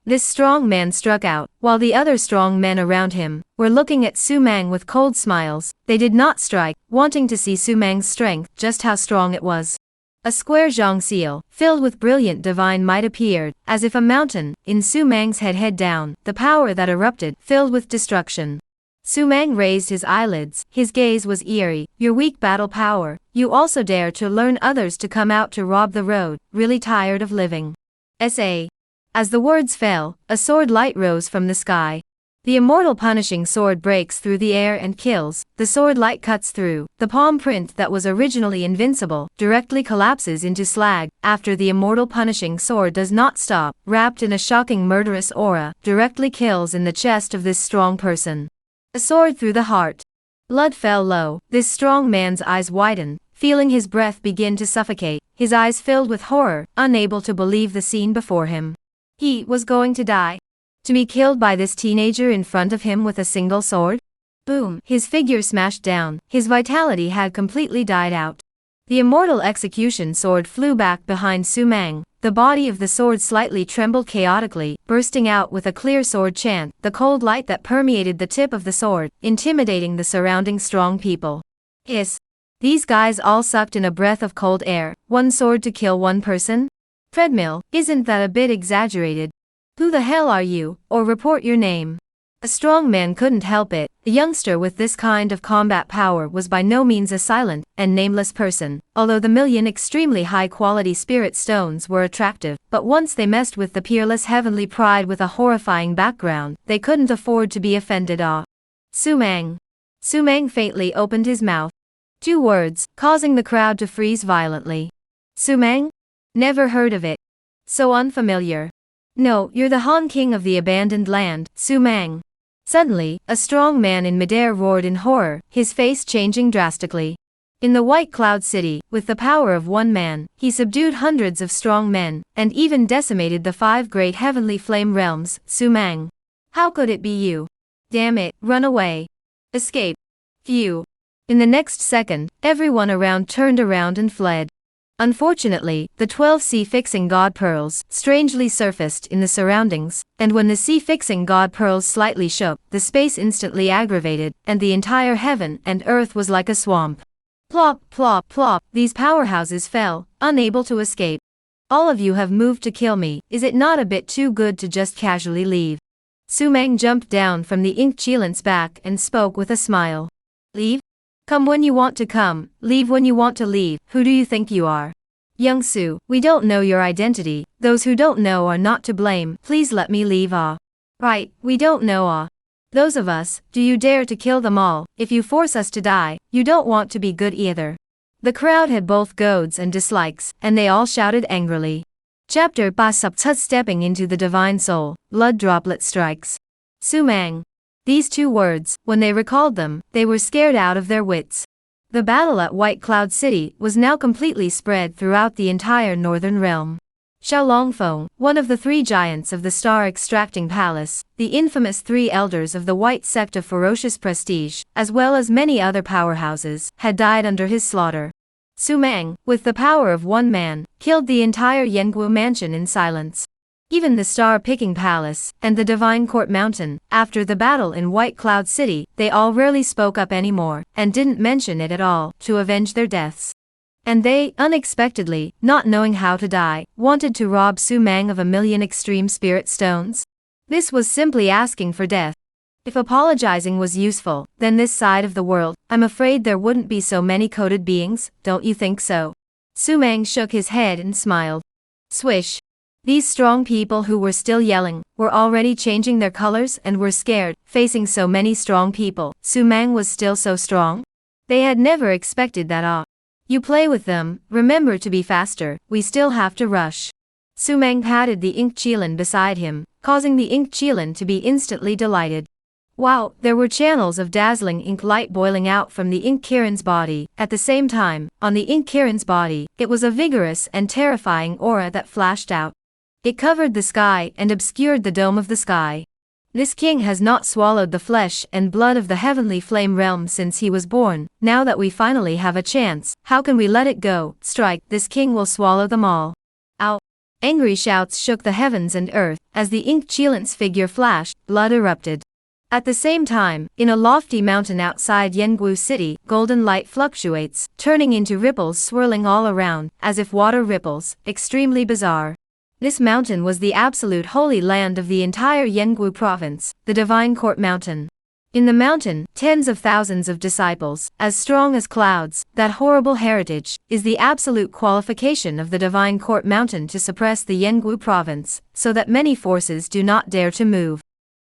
This strong man struck out, while the other strong men around him were looking at Sumang with cold smiles. They did not strike, wanting to see Sumang's strength, just how strong it was. A square zhang seal, filled with brilliant divine might appeared, as if a mountain, in Sumang's head down, the power that erupted, filled with destruction. Sumang raised his eyelids, his gaze was eerie. Your weak battle power, you also dare to learn others to come out to rob the road, really tired of living. S.A. As the words fell, a sword light rose from the sky. The immortal punishing sword breaks through the air and kills. The sword light cuts through. The palm print that was originally invincible directly collapses into slag. After the immortal punishing sword does not stop, wrapped in a shocking murderous aura, directly kills in the chest of this strong person. A sword through the heart. Blood fell low. This strong man's eyes widened, feeling his breath begin to suffocate. His eyes filled with horror, unable to believe the scene before him. He was going to die. To be killed by this teenager in front of him with a single sword? Boom! His figure smashed down, his vitality had completely died out. The immortal execution sword flew back behind Su Mang. The body of the sword slightly trembled chaotically, bursting out with a clear sword chant, the cold light that permeated the tip of the sword, intimidating the surrounding strong people. Hiss! These guys all sucked in a breath of cold air. One sword to kill one person? Treadmill, isn't that a bit exaggerated? Who the hell are you, or report your name? A strong man couldn't help it. A youngster with this kind of combat power was by no means a silent and nameless person, although the million extremely high-quality spirit stones were attractive, but once they messed with the peerless heavenly pride with a horrifying background, they couldn't afford to be offended. Su Mang. Su Mang faintly opened his mouth. 2 words, causing the crowd to freeze violently. Su Mang? Never heard of it. So unfamiliar. No, you're the Han King of the abandoned land, Su Mang. Suddenly, a strong man in midair roared in horror, his face changing drastically. In the White Cloud City, with the power of one man, he subdued hundreds of strong men, and even decimated the 5 great heavenly flame realms. Su Mang. How could it be you? Damn it, run away. Escape. Phew. In the next second, everyone around turned around and fled. Unfortunately, the 12 sea-fixing god pearls strangely surfaced in the surroundings, and when the sea-fixing god pearls slightly shook, the space instantly aggravated, and the entire heaven and earth was like a swamp. Plop, plop, plop, these powerhouses fell, unable to escape. All of you have moved to kill me, is it not a bit too good to just casually leave? Su Mang jumped down from the ink Chilant's back and spoke with a smile. Leave? Come when you want to come, leave when you want to leave, who do you think you are? Young Su, we don't know your identity, those who don't know are not to blame, please let me leave. Right, we don't know. Those of us, do you dare to kill them all? If you force us to die, you don't want to be good either. The crowd had both goads and dislikes, and they all shouted angrily. Chapter Basuptut stepping into the divine soul, blood droplet strikes. Su Mang. These 2 words, when they recalled them, they were scared out of their wits. The battle at White Cloud City was now completely spread throughout the entire northern realm. Xiaolongfeng, one of the 3 giants of the star-extracting palace, the infamous 3 elders of the white sect of ferocious prestige, as well as many other powerhouses, had died under his slaughter. Su Mang, with the power of one man, killed the entire Yanggu mansion in silence. Even the star-picking palace, and the divine court mountain, after the battle in White Cloud City, they all rarely spoke up anymore, and didn't mention it at all, to avenge their deaths. And they, unexpectedly, not knowing how to die, wanted to rob Su Mang of 1,000,000 extreme spirit stones? This was simply asking for death. If apologizing was useful, then this side of the world, I'm afraid there wouldn't be so many coded beings, don't you think so? Su Mang shook his head and smiled. Swish. These strong people who were still yelling, were already changing their colors and were scared, facing so many strong people. Su Mang was still so strong? They had never expected that. You play with them, remember to be faster, we still have to rush. Su Mang patted the ink Chilan beside him, causing the ink Chilan to be instantly delighted. Wow, there were channels of dazzling ink light boiling out from the ink Kiran's body. At the same time, on the ink Kiran's body, it was a vigorous and terrifying aura that flashed out. It covered the sky and obscured the dome of the sky. This king has not swallowed the flesh and blood of the heavenly flame realm since he was born. Now that we finally have a chance, how can we let it go? Strike, this king will swallow them all. Ow! Angry shouts shook the heavens and earth, as the ink Chilant's figure flashed, blood erupted. At the same time, in a lofty mountain outside Yanggu City, golden light fluctuates, turning into ripples swirling all around, as if water ripples, extremely bizarre. This mountain was the absolute holy land of the entire Yanggu province, the Divine Court Mountain. In the mountain, tens of thousands of disciples, as strong as clouds, that horrible heritage, is the absolute qualification of the Divine Court Mountain to suppress the Yanggu province, so that many forces do not dare to move.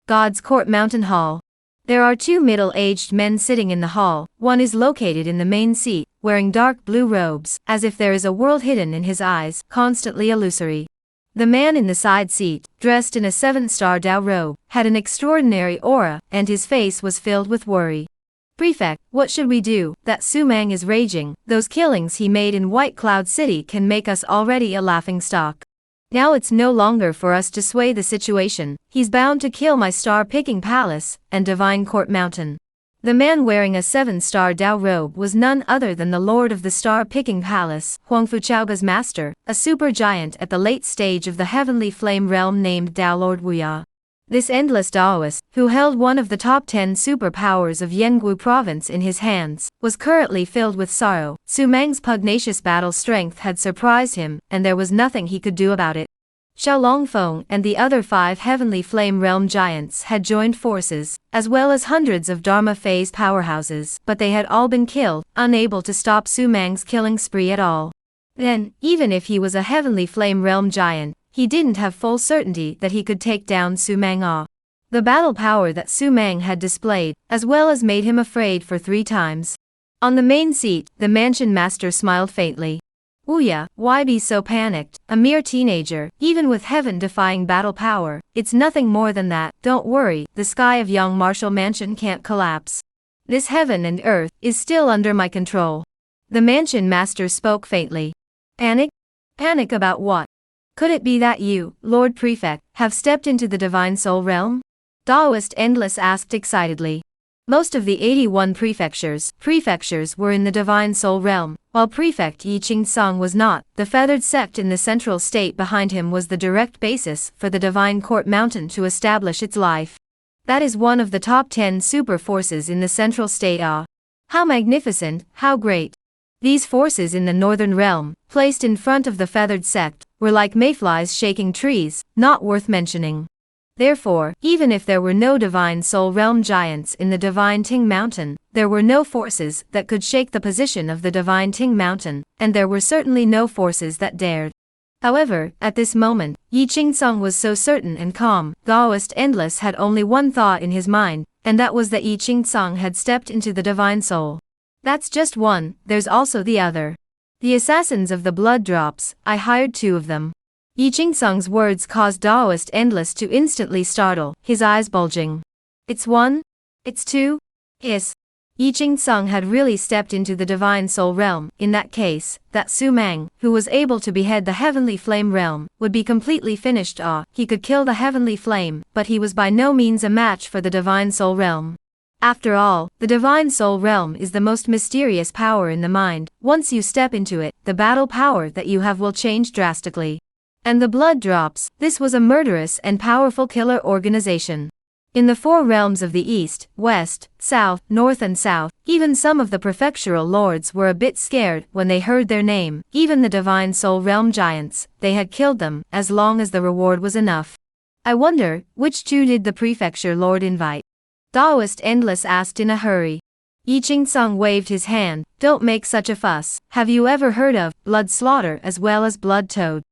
God's Court Mountain Hall. There are 2 middle-aged men sitting in the hall, one is located in the main seat, wearing dark blue robes, as if there is a world hidden in his eyes, constantly illusory. The man in the side seat, dressed in a 7-star Dao robe, had an extraordinary aura, and his face was filled with worry. Prefect, what should we do? That Su Mang is raging, those killings he made in White Cloud City can make us already a laughing stock. Now it's no longer for us to sway the situation, he's bound to kill my star-picking palace and divine court mountain. The man wearing a 7-star Dao robe was none other than the lord of the star-picking palace, Huangfu Chaoga's master, a super giant at the late stage of the heavenly flame realm named Dao Lord Wuya. This endless Daoist, who held one of the top 10 superpowers of Yanggu province in his hands, was currently filled with sorrow. Su Mang's pugnacious battle strength had surprised him, and there was nothing he could do about it. Xiao Longfeng and the other 5 heavenly flame realm giants had joined forces, as well as hundreds of Dharma phase powerhouses, but they had all been killed, unable to stop Su Mang's killing spree at all. Then, even if he was a heavenly flame realm giant, he didn't have full certainty that he could take down Su Mang. The battle power that Su Mang had displayed, as well as made him afraid for 3 times. On the main seat, the mansion master smiled faintly. Wuya, why be so panicked? A mere teenager, even with heaven-defying battle power, it's nothing more than that. Don't worry, the sky of Yang Martial Mansion can't collapse. This heaven and earth is still under my control. The mansion master spoke faintly. Panic? Panic about what? Could it be that you, Lord Prefect, have stepped into the Divine Soul Realm? Daoist Endless asked excitedly. Most of the 81 prefectures were in the Divine Soul Realm, while Prefect Yi Qing-song was not. The feathered sect in the central state behind him was the direct basis for the Divine Court Mountain to establish its life. That is one of the top 10 super forces in the central state. How magnificent, how great. These forces in the northern realm, placed in front of the feathered sect, were like mayflies shaking trees, not worth mentioning. Therefore, even if there were no Divine Soul Realm giants in the Divine Ting Mountain, there were no forces that could shake the position of the Divine Ting Mountain, and there were certainly no forces that dared. However, at this moment, Yi Qing-song was so certain and calm. Daoist Endless had only one thought in his mind, and that was that Yi Qing-song had stepped into the Divine Soul. That's just one, there's also the other. The assassins of the blood drops, I hired 2 of them. Yi Qing-song's words caused Daoist Endless to instantly startle, his eyes bulging. It's 1? It's 2? Yes. Yi Qing-song had really stepped into the Divine Soul Realm. In that case, that Su Mang, who was able to behead the Heavenly Flame Realm, would be completely finished. He could kill the Heavenly Flame, but he was by no means a match for the Divine Soul Realm. After all, the Divine Soul Realm is the most mysterious power in the mind. Once you step into it, the battle power that you have will change drastically. And the blood drops, this was a murderous and powerful killer organization. In the 4 realms of the east, west, south, north and south, even some of the prefectural lords were a bit scared when they heard their name. Even the Divine Soul Realm giants, they had killed them, as long as the reward was enough. I wonder, which 2 did the prefecture lord invite? Daoist Endless asked in a hurry. Yi Qing-song waved his hand. Don't make such a fuss. Have you ever heard of blood slaughter as well as blood toad?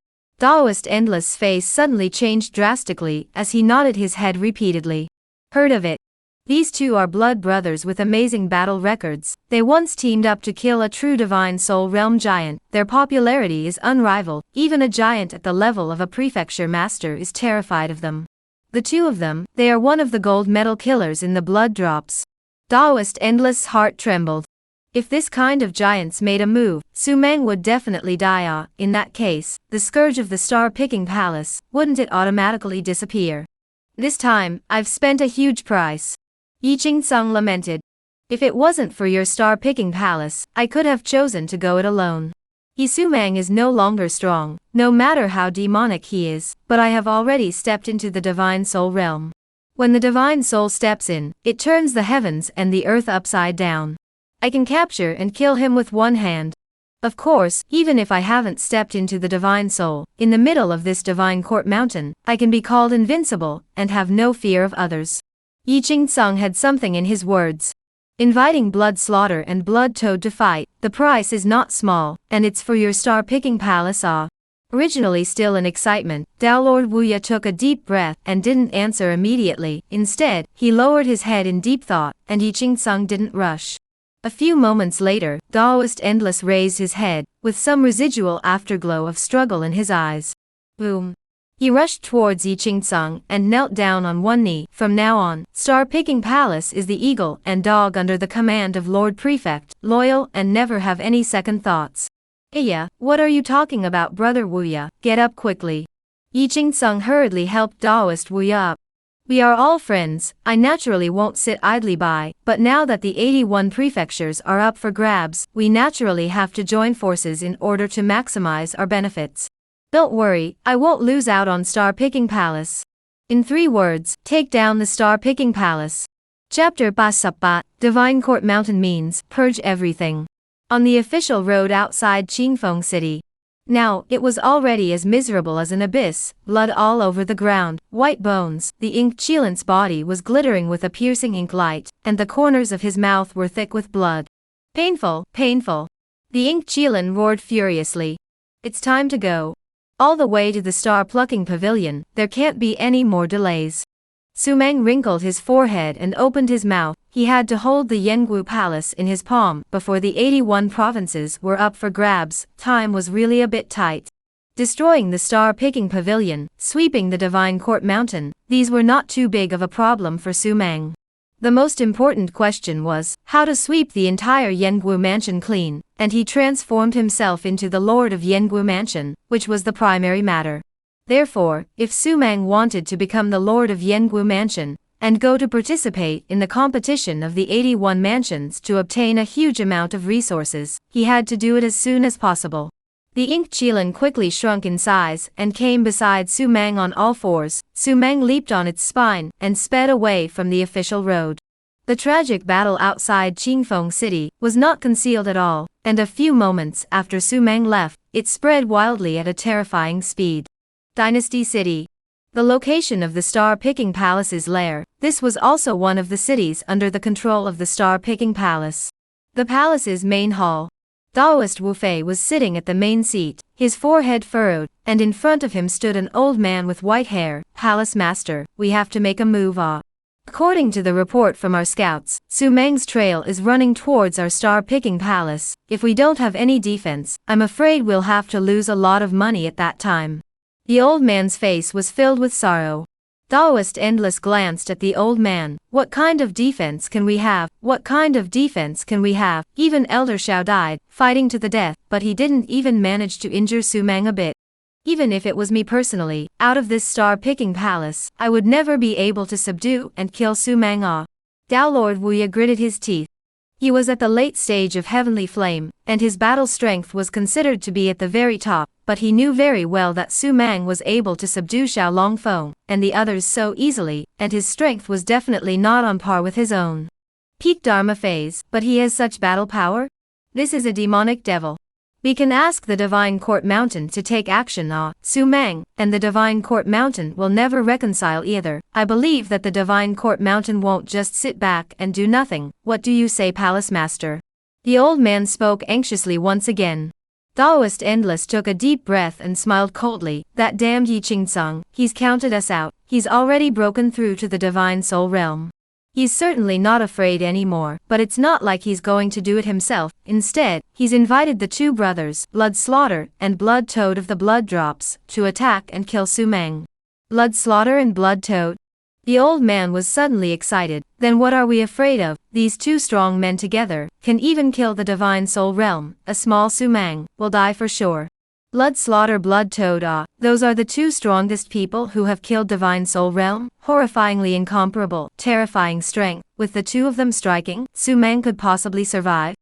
Daoist Endless' face suddenly changed drastically as he nodded his head repeatedly. Heard of it. These 2 are blood brothers with amazing battle records. They once teamed up to kill a true Divine Soul Realm giant. Their popularity is unrivaled. Even a giant at the level of a prefecture master is terrified of them. The 2 of them, they are one of the gold medal killers in the blood drops. Daoist Endless' heart trembled. If this kind of giants made a move, Su Mang would definitely die. In that case, the scourge of the star-picking palace, wouldn't it automatically disappear? This time, I've spent a huge price. Yi Qing-song lamented. If it wasn't for your star-picking palace, I could have chosen to go it alone. Su Mang is no longer strong, no matter how demonic he is, but I have already stepped into the Divine Soul Realm. When the Divine Soul steps in, it turns the heavens and the earth upside down. I can capture and kill him with one hand. Of course, even if I haven't stepped into the Divine Soul, in the middle of this Divine Court Mountain, I can be called invincible, and have no fear of others. Yi Qing-song had something in his words. Inviting Blood Slaughter and Blood Toad to fight, the price is not small, and it's for your star-picking palace. Originally still in excitement, Dao Lord Wuya took a deep breath and didn't answer immediately. Instead, he lowered his head in deep thought, and Yi Qing-song didn't rush. A few moments later, Daoist Endless raised his head, with some residual afterglow of struggle in his eyes. Boom. He rushed towards Yi Qing-song and knelt down on one knee. From now on, Star-Picking Palace is the eagle and dog under the command of Lord Prefect, loyal and never have any second thoughts. Iya, what are you talking about, Brother Wuya? Get up quickly. Yi Jing-sung hurriedly helped Daoist Wu up. We are all friends, I naturally won't sit idly by, but now that the 81 prefectures are up for grabs, we naturally have to join forces in order to maximize our benefits. Don't worry, I won't lose out on Star-Picking Palace. In 3 words, take down the Star-Picking Palace. Chapter Basappa, Divine Court Mountain means, purge everything. On the official road outside Qingfeng City. Now, it was already as miserable as an abyss, blood all over the ground, white bones, the ink Chilant's body was glittering with a piercing ink light, and the corners of his mouth were thick with blood. Painful, painful. The ink Chilan roared furiously. It's time to go. All the way to the star-plucking pavilion, there can't be any more delays. Sumang wrinkled his forehead and opened his mouth. He had to hold the Yengwu Palace in his palm before the 81 provinces were up for grabs. Time was really a bit tight. Destroying the star-picking pavilion, sweeping the Divine Court Mountain, these were not too big of a problem for Sumang. The most important question was, how to sweep the entire Yengwu Mansion clean, and he transformed himself into the Lord of Yengwu Mansion, which was the primary matter. Therefore, if Sumang wanted to become the Lord of Yengwu Mansion, and go to participate in the competition of the 81 mansions to obtain a huge amount of resources, he had to do it as soon as possible. The ink Chilan quickly shrunk in size and came beside Sumang on all fours. Sumang leaped on its spine and sped away from the official road. The tragic battle outside Qingfeng City was not concealed at all, and a few moments after Sumang left, it spread wildly at a terrifying speed. Dynasty City. The location of the Star-Picking Palace's lair, this was also one of the cities under the control of the Star-Picking Palace. The palace's main hall. Daoist Wu Fei was sitting at the main seat, his forehead furrowed, and in front of him stood an old man with white hair. Palace Master, we have to make a move. According to the report from our scouts, Sumang's trail is running towards our Star-Picking Palace. If we don't have any defense, I'm afraid we'll have to lose a lot of money at that time. The old man's face was filled with sorrow. Daoist Endless glanced at the old man. What kind of defense can we have? What kind of defense can we have? Even Elder Xiao died, fighting to the death, but he didn't even manage to injure Sumang a bit. Even if it was me personally, out of this Star-Picking Palace, I would never be able to subdue and kill Sumang. Dao Lord Wuya gritted his teeth. He was at the late stage of Heavenly Flame, and his battle strength was considered to be at the very top, but he knew very well that Sumang was able to subdue Xiao Longfeng and the others so easily, and his strength was definitely not on par with his own. Peak Dharma phase, but he has such battle power? This is a demonic devil. We can ask the Divine Court Mountain to take action. Sumang and the Divine Court Mountain will never reconcile either. I believe that the Divine Court Mountain won't just sit back and do nothing. What do you say, Palace Master? The old man spoke anxiously once again. Daoist Endless took a deep breath and smiled coldly. That damned Yi Jing-sung, he's counted us out. He's already broken through to the Divine Soul Realm. He's certainly not afraid anymore, but it's not like he's going to do it himself. Instead, he's invited the 2 brothers, Blood Slaughter and Blood Toad of the Blood Drops, to attack and kill Sumang. Blood Slaughter and Blood Toad? The old man was suddenly excited. Then what are we afraid of? These 2 strong men together can even kill the Divine Soul Realm. A small Sumang will die for sure. Blood Slaughter, Blood Toad, those are the 2 strongest people who have killed Divine Soul Realm. Horrifyingly incomparable, terrifying strength. With the 2 of them striking, Sumang could possibly survive.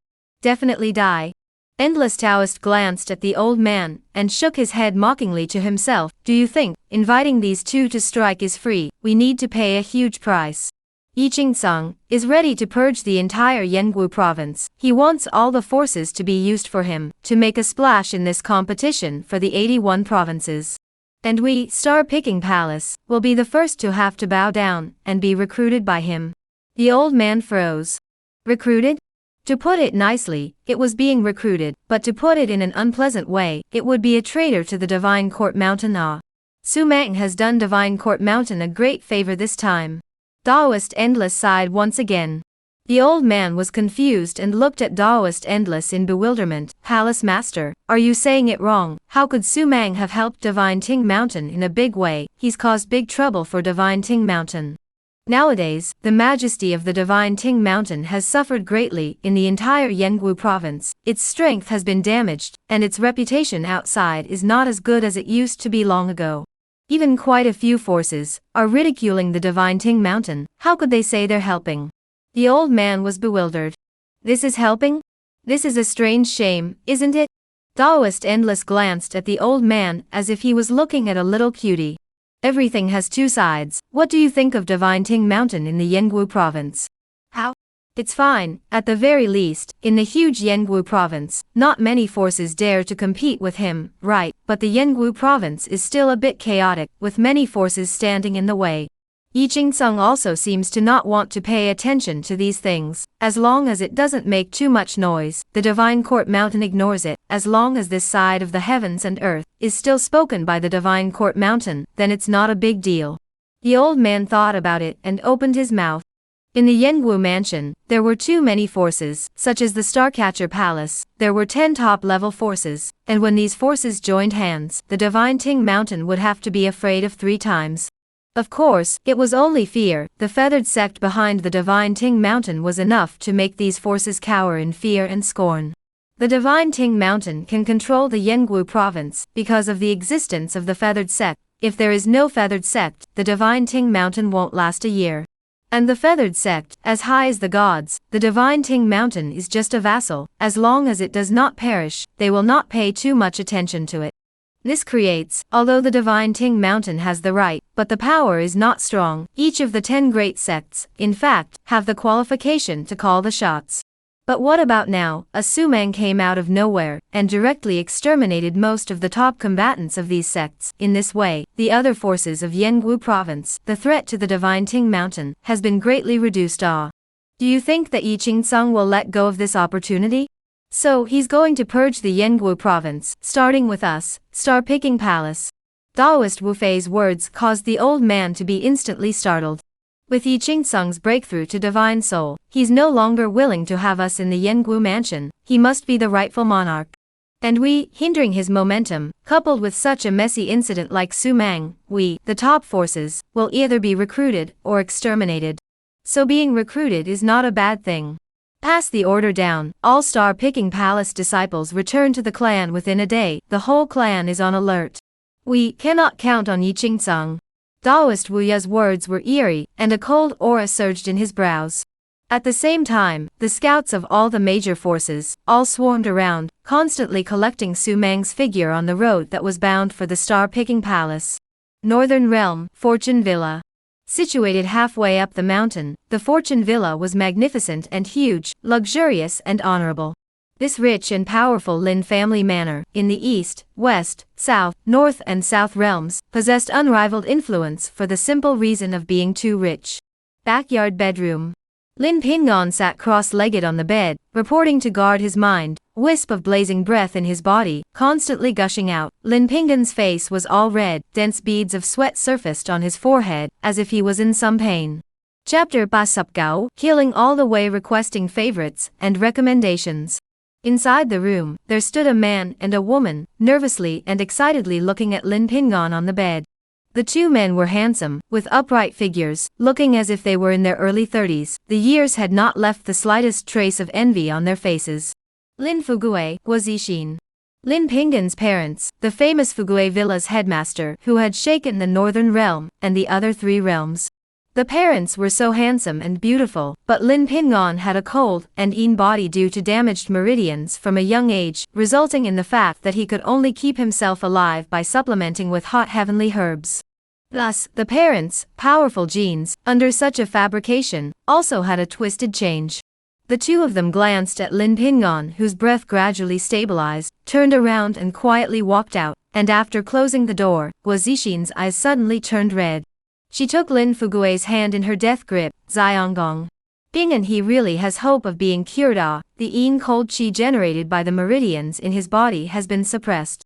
Definitely die. Endless Taoist glanced at the old man and shook his head mockingly to himself. Do you think inviting these 2 to strike is free? We need to pay a huge price. Yi Jing-sung is ready to purge the entire Yengwu province. He wants all the forces to be used for him, to make a splash in this competition for the 81 provinces. And we, Star-Picking Palace, will be the first to have to bow down and be recruited by him. The old man froze. Recruited? To put it nicely, it was being recruited, but to put it in an unpleasant way, it would be a traitor to the Divine Court Mountain. Sumang has done Divine Court Mountain a great favor this time. Daoist Endless sighed once again. The old man was confused and looked at Daoist Endless in bewilderment. Palace Master, are you saying it wrong? How could Sumang have helped Divine Ting Mountain in a big way? He's caused big trouble for Divine Ting Mountain. Nowadays, the majesty of the Divine Ting Mountain has suffered greatly in the entire Yengwu province. Its strength has been damaged, and its reputation outside is not as good as it used to be long ago. Even quite a few forces are ridiculing the divine Ting Mountain. How could they say they're helping? The old man was bewildered. This is helping? This is a strange shame, isn't it? Daoist Endless glanced at the old man as if he was looking at a little cutie. Everything has two sides. What do you think of divine Ting Mountain in the Yanggu province? How? It's fine, at the very least, in the huge Yanggu province, not many forces dare to compete with him, right, but the Yanggu province is still a bit chaotic, with many forces standing in the way. Yi Qingceng also seems to not want to pay attention to these things, as long as it doesn't make too much noise. The Divine Court Mountain ignores it. As long as this side of the heavens and earth is still spoken by the Divine Court Mountain, then it's not a big deal. The old man thought about it and opened his mouth. In the Yangwu mansion, there were too many forces, such as the Starcatcher Palace. There were 10 top-level forces, and when these forces joined hands, the Divine Ting Mountain would have to be afraid of 3 times. Of course, it was only fear. The feathered sect behind the Divine Ting Mountain was enough to make these forces cower in fear and scorn. The Divine Ting Mountain can control the Yangwu province because of the existence of the feathered sect. If there is no feathered sect, the Divine Ting Mountain won't last a year. And the feathered sect, as high as the gods, the Divine Ting Mountain is just a vassal. As long as it does not perish, they will not pay too much attention to it. This creates, although the Divine Ting Mountain has the right, but the power is not strong. Each of the 10 great sects, in fact, have the qualification to call the shots. But what about now? A Sumang came out of nowhere and directly exterminated most of the top combatants of these sects. In this way, the other forces of Yangwu province, the threat to the Divine Ting Mountain, has been greatly reduced. Do you think that Yi Qingceng will let go of this opportunity? So he's going to purge the Yangwu province, starting with us, Star-Picking Palace. Daoist Wu Fei's words caused the old man to be instantly startled. With Yi Qingceng's breakthrough to Divine Soul, he's no longer willing to have us in the Yangwu mansion. He must be the rightful monarch. And we, hindering his momentum, coupled with such a messy incident like Sumang, we, the top forces, will either be recruited or exterminated. So being recruited is not a bad thing. Pass the order down. All Star-Picking Palace disciples return to the clan within a day. The whole clan is on alert. We cannot count on Yi Qingceng. Daoist Wu Ye's words were eerie, and a cold aura surged in his brows. At the same time, the scouts of all the major forces, all swarmed around, constantly collecting Su Mang's figure on the road that was bound for the Star-Picking Palace. Northern Realm, Fortune Villa. Situated halfway up the mountain, the Fortune Villa was magnificent and huge, luxurious and honorable. This rich and powerful Lin family manor, in the east, west, south, north and south realms, possessed unrivaled influence for the simple reason of being too rich. Backyard bedroom. Lin Pingon sat cross-legged on the bed, reporting to guard his mind, wisp of blazing breath in his body, constantly gushing out. Lin Pingon's face was all red, dense beads of sweat surfaced on his forehead, as if he was in some pain. Chapter Basupgao, killing all the way requesting favorites and recommendations. Inside the room, there stood a man and a woman, nervously and excitedly looking at Lin Pingon on the bed. The 2 men were handsome, with upright figures, looking as if they were in their early 30s. The years had not left the slightest trace of envy on their faces. Lin Fugue, Guazixin. Lin Pingon's parents, the famous Fugue Villa's headmaster who had shaken the Northern Realm and the other 3 realms. The parents were so handsome and beautiful, but Lin Pingon had a cold and lean body due to damaged meridians from a young age, resulting in the fact that he could only keep himself alive by supplementing with hot heavenly herbs. Thus, the parents, powerful genes, under such a fabrication, also had a twisted change. The 2 of them glanced at Lin Pingon, whose breath gradually stabilized, turned around and quietly walked out, and after closing the door, Guazixin's eyes suddenly turned red. She took Lin Fugue's hand in her death grip. Xianggong. Bing and he really has hope of being cured. The yin cold chi generated by the meridians in his body has been suppressed.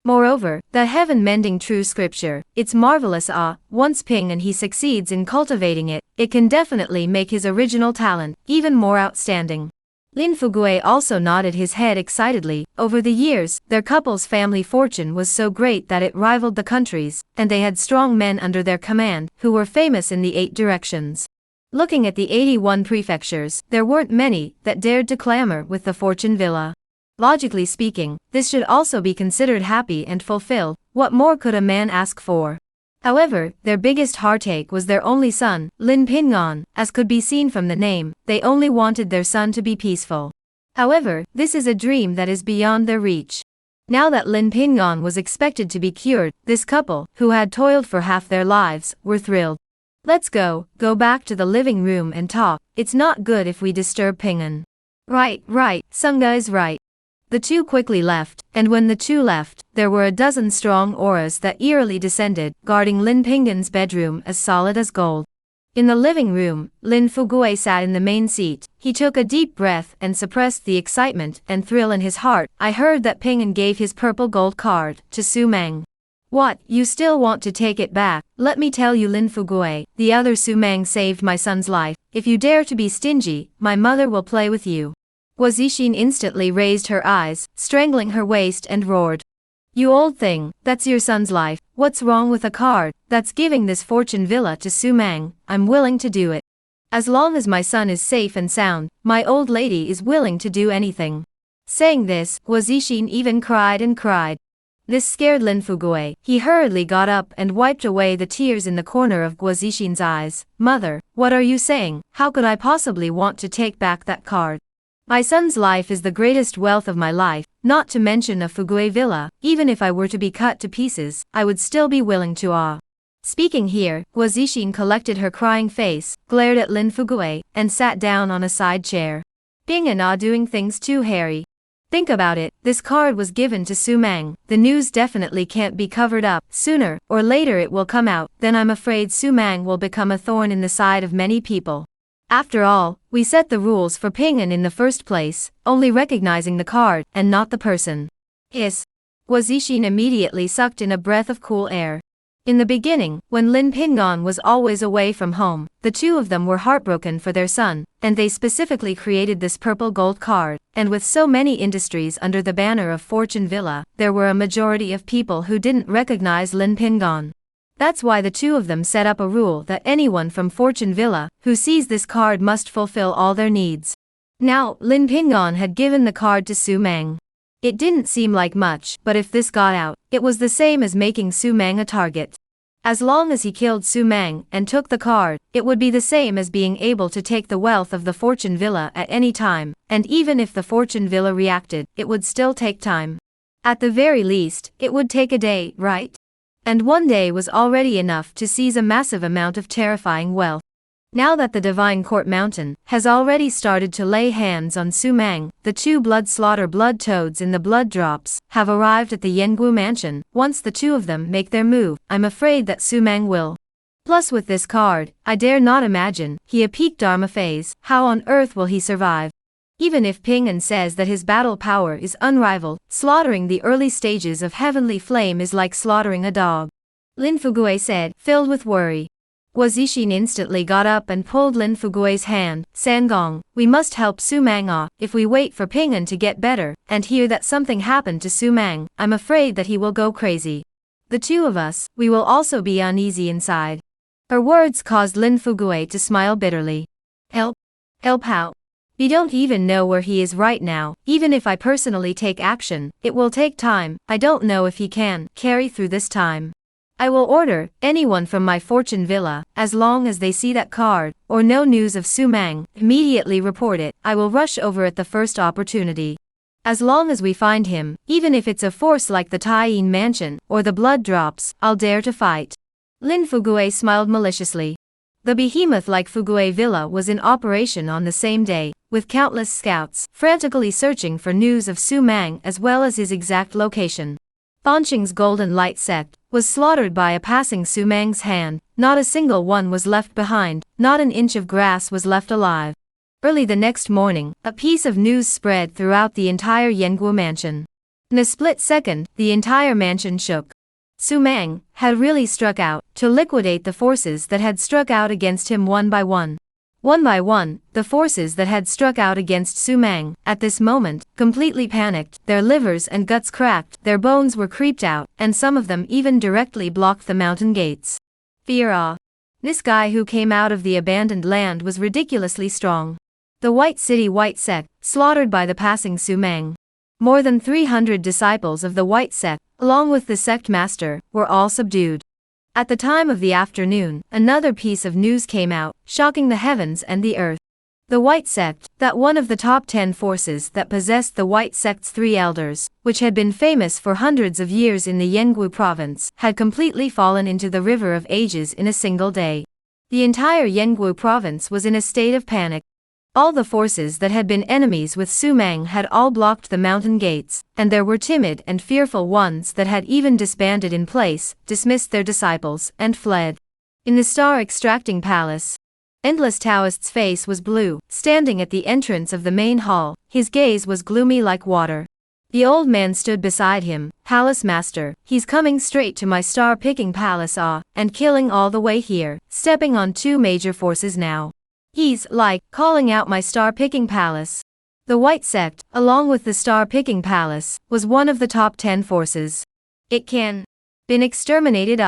Moreover, the heaven-mending true scripture, it's marvelous. Once Ping and he succeeds in cultivating it, it can definitely make his original talent even more outstanding. Lin Fugue also nodded his head excitedly. Over the years, their couple's family fortune was so great that it rivaled the country's, and they had strong men under their command, who were famous in the 8 directions. Looking at the 81 prefectures, there weren't many that dared to clamor with the Fortune Villa. Logically speaking, this should also be considered happy and fulfilled. What more could a man ask for? However, their biggest heartache was their only son, Lin Pingon. As could be seen from the name, they only wanted their son to be peaceful. However, this is a dream that is beyond their reach. Now that Lin Pingon was expected to be cured, this couple, who had toiled for half their lives, were thrilled. Let's go back to the living room and talk. It's not good if we disturb Pingon. Right, Sunga is right. The two quickly left, and when the two left, there were a dozen strong auras that eerily descended, guarding Lin Pingon's bedroom as solid as gold. In the living room, Lin Fugui sat in the main seat. He took a deep breath and suppressed the excitement and thrill in his heart. I heard that Pingon gave his purple gold card to Su Mang. What, you still want to take it back? Let me tell you, Lin Fugui, the other Su Mang saved my son's life. If you dare to be stingy, my mother will play with you. Guazixin instantly raised her eyes, strangling her waist and roared. You old thing, that's your son's life. What's wrong with a card? That's giving this fortune villa to Su Mang. I'm willing to do it. As long as my son is safe and sound, my old lady is willing to do anything. Saying this, Guazixin even cried and cried. This scared Lin Fugui. He hurriedly got up and wiped away the tears in the corner of Guazixin's eyes. Mother, what are you saying? How could I possibly want to take back that card? My son's life is the greatest wealth of my life, not to mention a Fugui villa. Even if I were to be cut to pieces, I would still be willing to. Speaking here, Guazixin collected her crying face, glared at Lin Fugui, and sat down on a side chair. Bing and doing things too hairy. Think about it, this card was given to Su Mang. The news definitely can't be covered up. Sooner or later it will come out, then I'm afraid Su Mang will become a thorn in the side of many people. After all, we set the rules for Pingon in the first place, only recognizing the card, and not the person. Yes. Guazixin immediately sucked in a breath of cool air. In the beginning, when Lin Pingon was always away from home, the two of them were heartbroken for their son, and they specifically created this purple gold card, and with so many industries under the banner of Fortune Villa, there were a majority of people who didn't recognize Lin Pingon. That's why the two of them set up a rule that anyone from Fortune Villa who sees this card must fulfill all their needs. Now, Lin Pingon had given the card to Su Mang. It didn't seem like much, but if this got out, it was the same as making Su Mang a target. As long as he killed Su Mang and took the card, it would be the same as being able to take the wealth of the Fortune Villa at any time, and even if the Fortune Villa reacted, it would still take time. At the very least, it would take a day, right? And one day was already enough to seize a massive amount of terrifying wealth. Now that the Divine Court Mountain has already started to lay hands on Su Mang, the two blood toads in the blood drops have arrived at the Yengu mansion. Once the two of them make their move, I'm afraid that Su Mang will. Plus with this card, I dare not imagine he a peak Dharma phase. How on earth will he survive? Even if Pingon says that his battle power is unrivaled, slaughtering the early stages of Heavenly Flame is like slaughtering a dog. Lin Fugui said, filled with worry. Guazixin instantly got up and pulled Lin Fugui's hand. Sangong, we must help Su Mang. If we wait for Pingon to get better, and hear that something happened to Su Mang, I'm afraid that he will go crazy. The two of us, we will also be uneasy inside. Her words caused Lin Fugui to smile bitterly. Help how? We don't even know where he is right now. Even if I personally take action, it will take time. I don't know if he can carry through this time. I will order anyone from my Fortune Villa, as long as they see that card, or no news of Su Mang, immediately report it. I will rush over at the first opportunity. As long as we find him, even if it's a force like the Taiyin Mansion, or the Blood Drops, I'll dare to fight. Lin Fugui smiled maliciously. The behemoth-like Fugui Villa was in operation on the same day, with countless scouts frantically searching for news of Su Mang as well as his exact location. Fanqing's golden light sect was slaughtered by a passing Su Mang's hand. Not a single one was left behind, not an inch of grass was left alive. Early the next morning, a piece of news spread throughout the entire Yengu mansion. In a split second, the entire mansion shook. Su Mang had really struck out to liquidate the forces that had struck out against him one by one. One by one, the forces that had struck out against Su Mang, at this moment, completely panicked, their livers and guts cracked, their bones were creeped out, and some of them even directly blocked the mountain gates. Fear. This guy who came out of the abandoned land was ridiculously strong. The White City White Sect, slaughtered by the passing Su Mang. More than 300 disciples of the White Sect, along with the sect master, were all subdued. At the time of the afternoon, another piece of news came out, shocking the heavens and the earth. The White Sect, that one of the top 10 forces that possessed the White Sect's 3 elders, which had been famous for hundreds of years in the Yanggu province, had completely fallen into the River of Ages in a single day. The entire Yanggu province was in a state of panic. All the forces that had been enemies with Su Mang had all blocked the mountain gates, and there were timid and fearful ones that had even disbanded in place, dismissed their disciples, and fled. In the star-extracting palace, Endless Taoist's face was blue, standing at the entrance of the main hall, his gaze was gloomy like water. The old man stood beside him. Palace master, he's coming straight to my star-picking palace and killing all the way here, stepping on 2 major forces now. He's, calling out my star-picking palace. The White Sect, along with the star-picking palace, was one of the top 10 forces. It been exterminated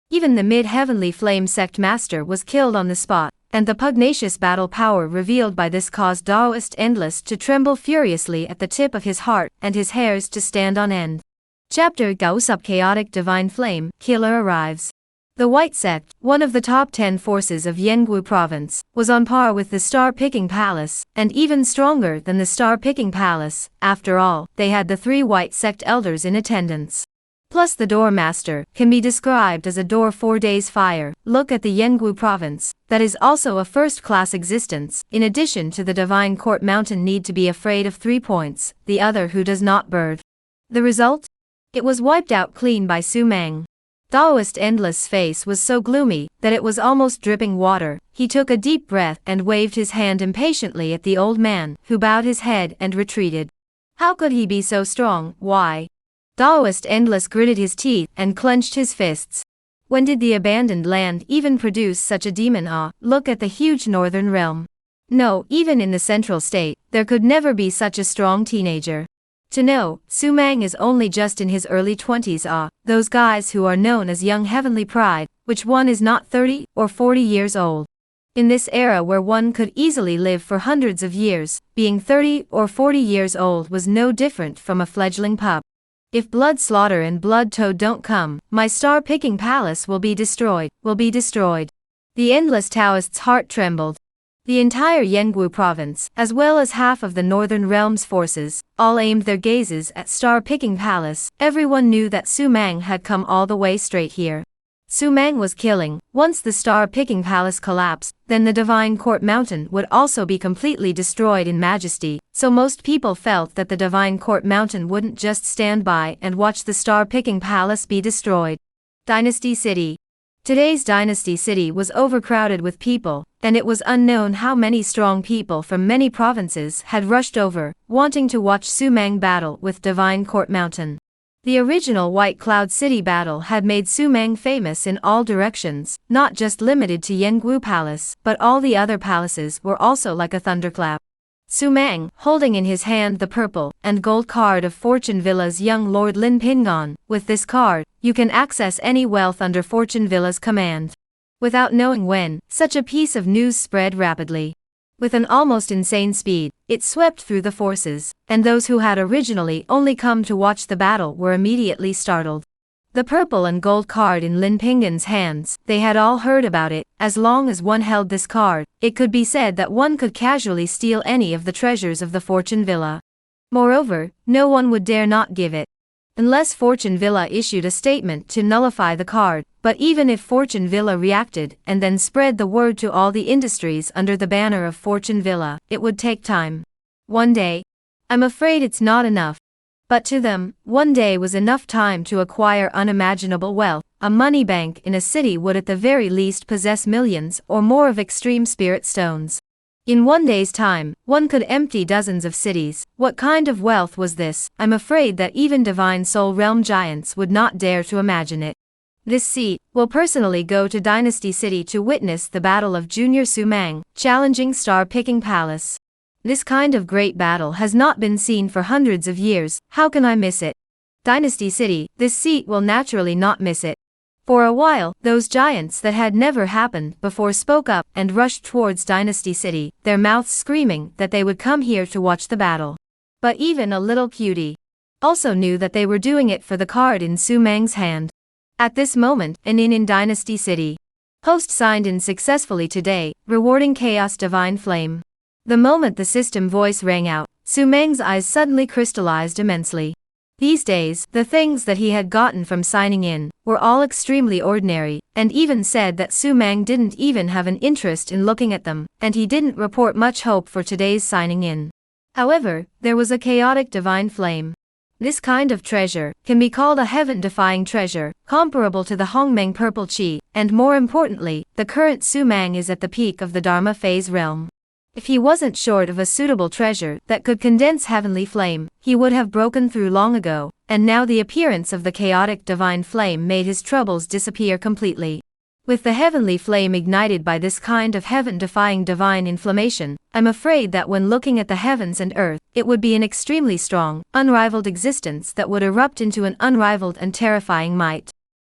Even the mid-heavenly flame sect master was killed on the spot, and the pugnacious battle power revealed by this caused Taoist Endless to tremble furiously at the tip of his heart and his hairs to stand on end. Chapter 9 Chaotic Divine Flame, Killer arrives. The White Sect, one of the top 10 forces of Yanggu province, was on par with the star-picking palace, and even stronger than the star-picking palace. After all, they had the 3 White Sect elders in attendance. Plus the door master can be described as a door 4 days fire. Look at the Yanggu province, that is also a first-class existence. In addition to the Divine Court Mountain need to be afraid of 3 points, the other who does not bird. The result? It was wiped out clean by Su Mang. Taoist Endless' face was so gloomy that it was almost dripping water. He took a deep breath and waved his hand impatiently at the old man, who bowed his head and retreated. How could he be so strong? Why? Taoist Endless gritted his teeth and clenched his fists. When did the abandoned land even produce such a demon? Look at the huge northern realm. No, even in the central state, there could never be such a strong teenager. To know, Su Mang is only just in his early 20s. Those guys who are known as young heavenly pride, which one is not 30 or 40 years old. In this era where one could easily live for hundreds of years, being 30 or 40 years old was no different from a fledgling pup. If Blood Slaughter and Blood Toad don't come, my star-picking palace will be destroyed. The Endless Taoist's heart trembled. The entire Yanggu province, as well as half of the Northern Realm's forces, all aimed their gazes at star-picking palace. Everyone knew that Su Mang had come all the way straight here. Su Mang was killing. Once the star-picking palace collapsed, then the Divine Court Mountain would also be completely destroyed in majesty, so most people felt that the Divine Court Mountain wouldn't just stand by and watch the star-picking palace be destroyed. Dynasty City. Today's Dynasty City was overcrowded with people, and it was unknown how many strong people from many provinces had rushed over, wanting to watch Su Mang battle with Divine Court Mountain. The original White Cloud City battle had made Su Mang famous in all directions, not just limited to Yanggu Palace, but all the other palaces were also like a thunderclap. Su Mang, holding in his hand the purple and gold card of Fortune Villa's young Lord Lin Pingon. With this card, you can access any wealth under Fortune Villa's command. Without knowing when, such a piece of news spread rapidly. With an almost insane speed, it swept through the forces, and those who had originally only come to watch the battle were immediately startled. The purple and gold card in Lin Pingon's hands, they had all heard about it. As long as one held this card, it could be said that one could casually steal any of the treasures of the Fortune Villa. Moreover, no one would dare not give it. Unless Fortune Villa issued a statement to nullify the card, but even if Fortune Villa reacted and then spread the word to all the industries under the banner of Fortune Villa, it would take time. One day. I'm afraid it's not enough. But to them, one day was enough time to acquire unimaginable wealth. A money bank in a city would at the very least possess millions or more of extreme spirit stones. In one day's time, one could empty dozens of cities. What kind of wealth was this? I'm afraid that even Divine Soul Realm giants would not dare to imagine it. This seat will personally go to Dynasty City to witness the battle of Junior Su Mang, challenging Star-Picking Palace. This kind of great battle has not been seen for hundreds of years. How can I miss it? Dynasty City, this seat will naturally not miss it. For a while, those giants that had never happened before spoke up and rushed towards Dynasty City, their mouths screaming that they would come here to watch the battle. But even a little cutie also knew that they were doing it for the card in Su Mang's hand. At this moment, an inn in Dynasty City. Host signed in successfully today, rewarding Chaos Divine Flame. The moment the system voice rang out, Su Meng's eyes suddenly crystallized immensely. These days, the things that he had gotten from signing in were all extremely ordinary, and even said that Su Meng didn't even have an interest in looking at them, and he didn't report much hope for today's signing in. However, there was a chaotic divine flame. This kind of treasure can be called a heaven-defying treasure, comparable to the Hongmeng Purple Chi, and more importantly, the current Su Meng is at the peak of the Dharma phase realm. If he wasn't short of a suitable treasure that could condense heavenly flame, he would have broken through long ago, and now the appearance of the chaotic divine flame made his troubles disappear completely. With the heavenly flame ignited by this kind of heaven-defying divine inflammation, I'm afraid that when looking at the heavens and earth, it would be an extremely strong, unrivaled existence that would erupt into an unrivaled and terrifying might.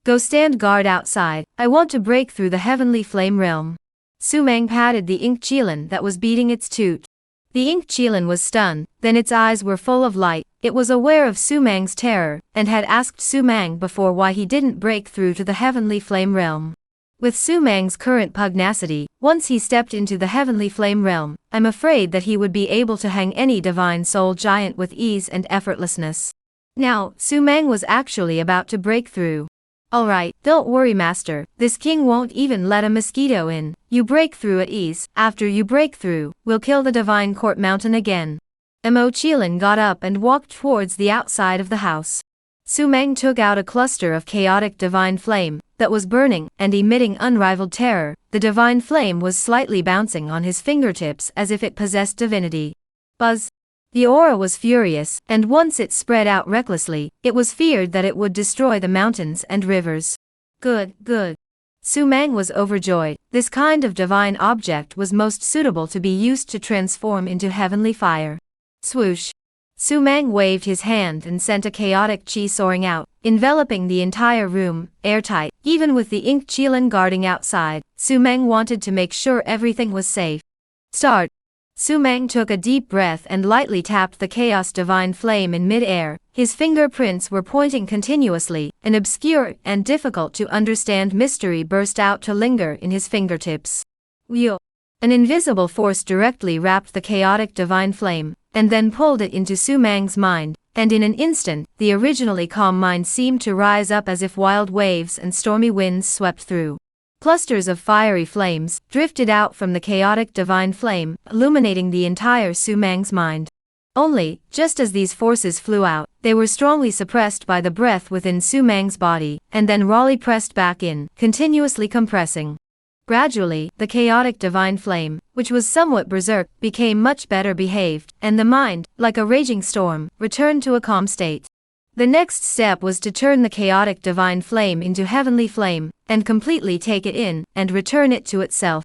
Go stand guard outside, I want to break through the heavenly flame realm. Su Meng patted the ink chilin that was beating its toot. The ink chilin was stunned, then its eyes were full of light. It was aware of Su Meng's terror, and had asked Su Meng before why he didn't break through to the heavenly flame realm. With Su Meng's current pugnacity, once he stepped into the heavenly flame realm, I'm afraid that he would be able to hang any divine soul giant with ease and effortlessness. Now, Su Meng was actually about to break through. Alright, don't worry master, this king won't even let a mosquito in. You break through at ease. After you break through, we'll kill the divine court mountain again. Mo Chilin got up and walked towards the outside of the house. Su Meng took out a cluster of chaotic divine flame that was burning and emitting unrivaled terror. The divine flame was slightly bouncing on his fingertips as if it possessed divinity. Buzz. The aura was furious, and once it spread out recklessly, it was feared that it would destroy the mountains and rivers. Good, good. Su Meng was overjoyed. This kind of divine object was most suitable to be used to transform into heavenly fire. Swoosh. Su Meng waved his hand and sent a chaotic chi soaring out, enveloping the entire room, airtight. Even with the ink chilin guarding outside, Su Meng wanted to make sure everything was safe. Start. Su Meng took a deep breath and lightly tapped the chaos divine flame in mid-air. His fingerprints were pointing continuously. An obscure and difficult to understand mystery burst out to linger in his fingertips. Wheel. An invisible force directly wrapped the chaotic divine flame, and then pulled it into Su Meng's mind, and in an instant, the originally calm mind seemed to rise up as if wild waves and stormy winds swept through. Clusters of fiery flames drifted out from the chaotic divine flame, illuminating the entire Su Meng's mind. Only, just as these forces flew out, they were strongly suppressed by the breath within Su Meng's body, and then rawly pressed back in, continuously compressing. Gradually, the chaotic divine flame, which was somewhat berserk, became much better behaved, and the mind, like a raging storm, returned to a calm state. The next step was to turn the chaotic divine flame into heavenly flame, and completely take it in, and return it to itself.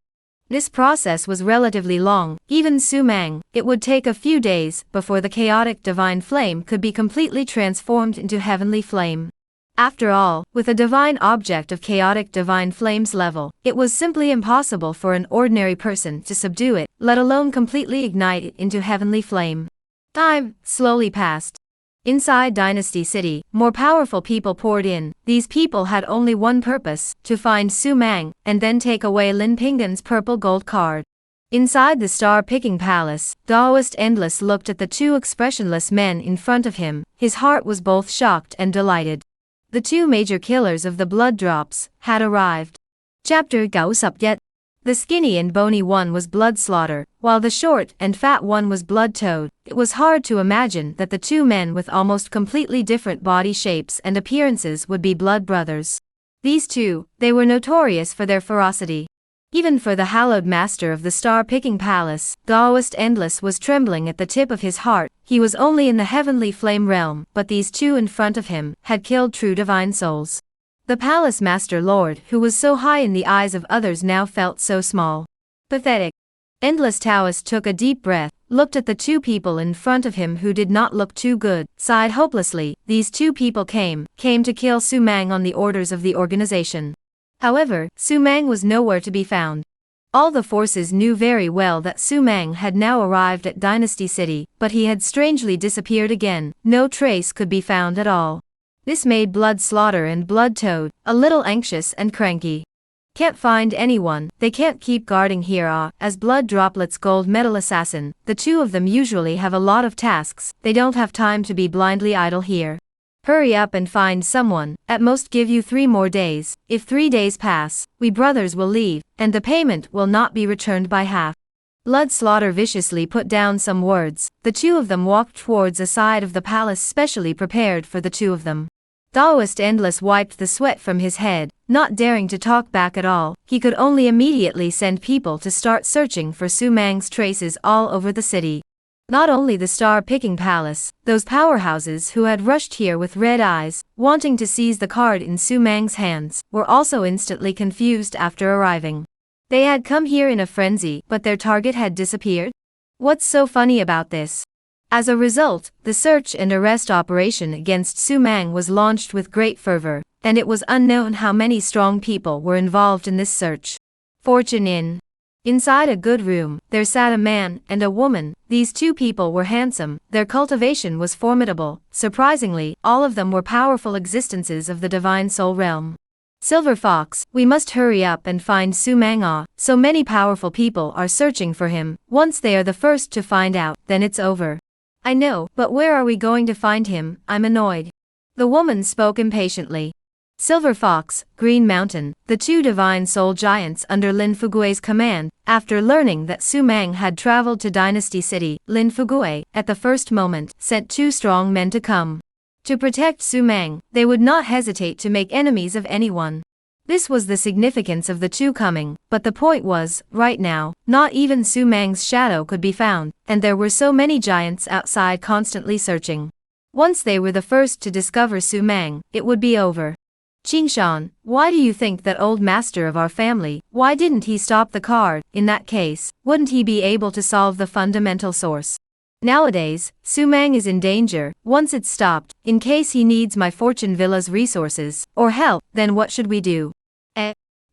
This process was relatively long. Even Su Meng, it would take a few days before the chaotic divine flame could be completely transformed into heavenly flame. After all, with a divine object of chaotic divine flame's level, it was simply impossible for an ordinary person to subdue it, let alone completely ignite it into heavenly flame. Time slowly passed. Inside Dynasty City, more powerful people poured in. These people had only one purpose, to find Su Meng, and then take away Lin Pinggan's purple gold card. Inside the star-picking palace, Daoist Endless looked at the two expressionless men in front of him. His heart was both shocked and delighted. The two major killers of the blood drops had arrived. Chapter 91. The skinny and bony one was Blood Slaughter, while the short and fat one was Blood Toad. It was hard to imagine that the two men with almost completely different body shapes and appearances would be blood brothers. These two, they were notorious for their ferocity. Even for the hallowed master of the star-picking palace, Daoist Endless was trembling at the tip of his heart. He was only in the heavenly flame realm, but these two in front of him had killed true divine souls. The palace master lord, who was so high in the eyes of others, now felt so small. Pathetic. Endless Taoist took a deep breath, looked at the two people in front of him who did not look too good, sighed hopelessly. These two people came to kill Su Meng on the orders of the organization. However, Su Meng was nowhere to be found. All the forces knew very well that Su Meng had now arrived at Dynasty City, but he had strangely disappeared again. No trace could be found at all. This made Blood Slaughter and Blood Toad a little anxious and cranky. Can't find anyone, they can't keep guarding here as Blood Droplet's gold medal assassin, the two of them usually have a lot of tasks, they don't have time to be blindly idle here. Hurry up and find someone, at most give you 3 more days, if 3 days pass, we brothers will leave, and the payment will not be returned by half. Blood Slaughter viciously put down some words, the two of them walked towards a side of the palace specially prepared for the two of them. Daoist Endless wiped the sweat from his head, not daring to talk back at all, he could only immediately send people to start searching for Su Mang's traces all over the city. Not only the star-picking palace, those powerhouses who had rushed here with red eyes, wanting to seize the card in Su Mang's hands, were also instantly confused after arriving. They had come here in a frenzy, but their target had disappeared? What's so funny about this? As a result, the search and arrest operation against Su Mang was launched with great fervor, and it was unknown how many strong people were involved in this search. Fortune in. Inside a good room, there sat a man and a woman. These two people were handsome, their cultivation was formidable, surprisingly, all of them were powerful existences of the divine soul realm. Silver Fox, we must hurry up and find Su Mang. So many powerful people are searching for him, once they are the first to find out, then it's over. I know, but where are we going to find him? I'm annoyed. The woman spoke impatiently. Silver Fox, Green Mountain, the two divine soul giants under Lin Fugui's command, after learning that Su Mang had traveled to Dynasty City, Lin Fugui, at the first moment, sent 2 strong men to come. To protect Su Mang, they would not hesitate to make enemies of anyone. This was the significance of the two coming, but the point was, right now, not even Su Mang's shadow could be found, and there were so many giants outside constantly searching. Once they were the first to discover Su Mang, it would be over. Qingshan, why do you think that old master of our family, why didn't he stop the card? In that case, wouldn't he be able to solve the fundamental source? Nowadays, Su Mang is in danger, once it's stopped, in case he needs my Fortune Villa's resources, or help, then what should we do?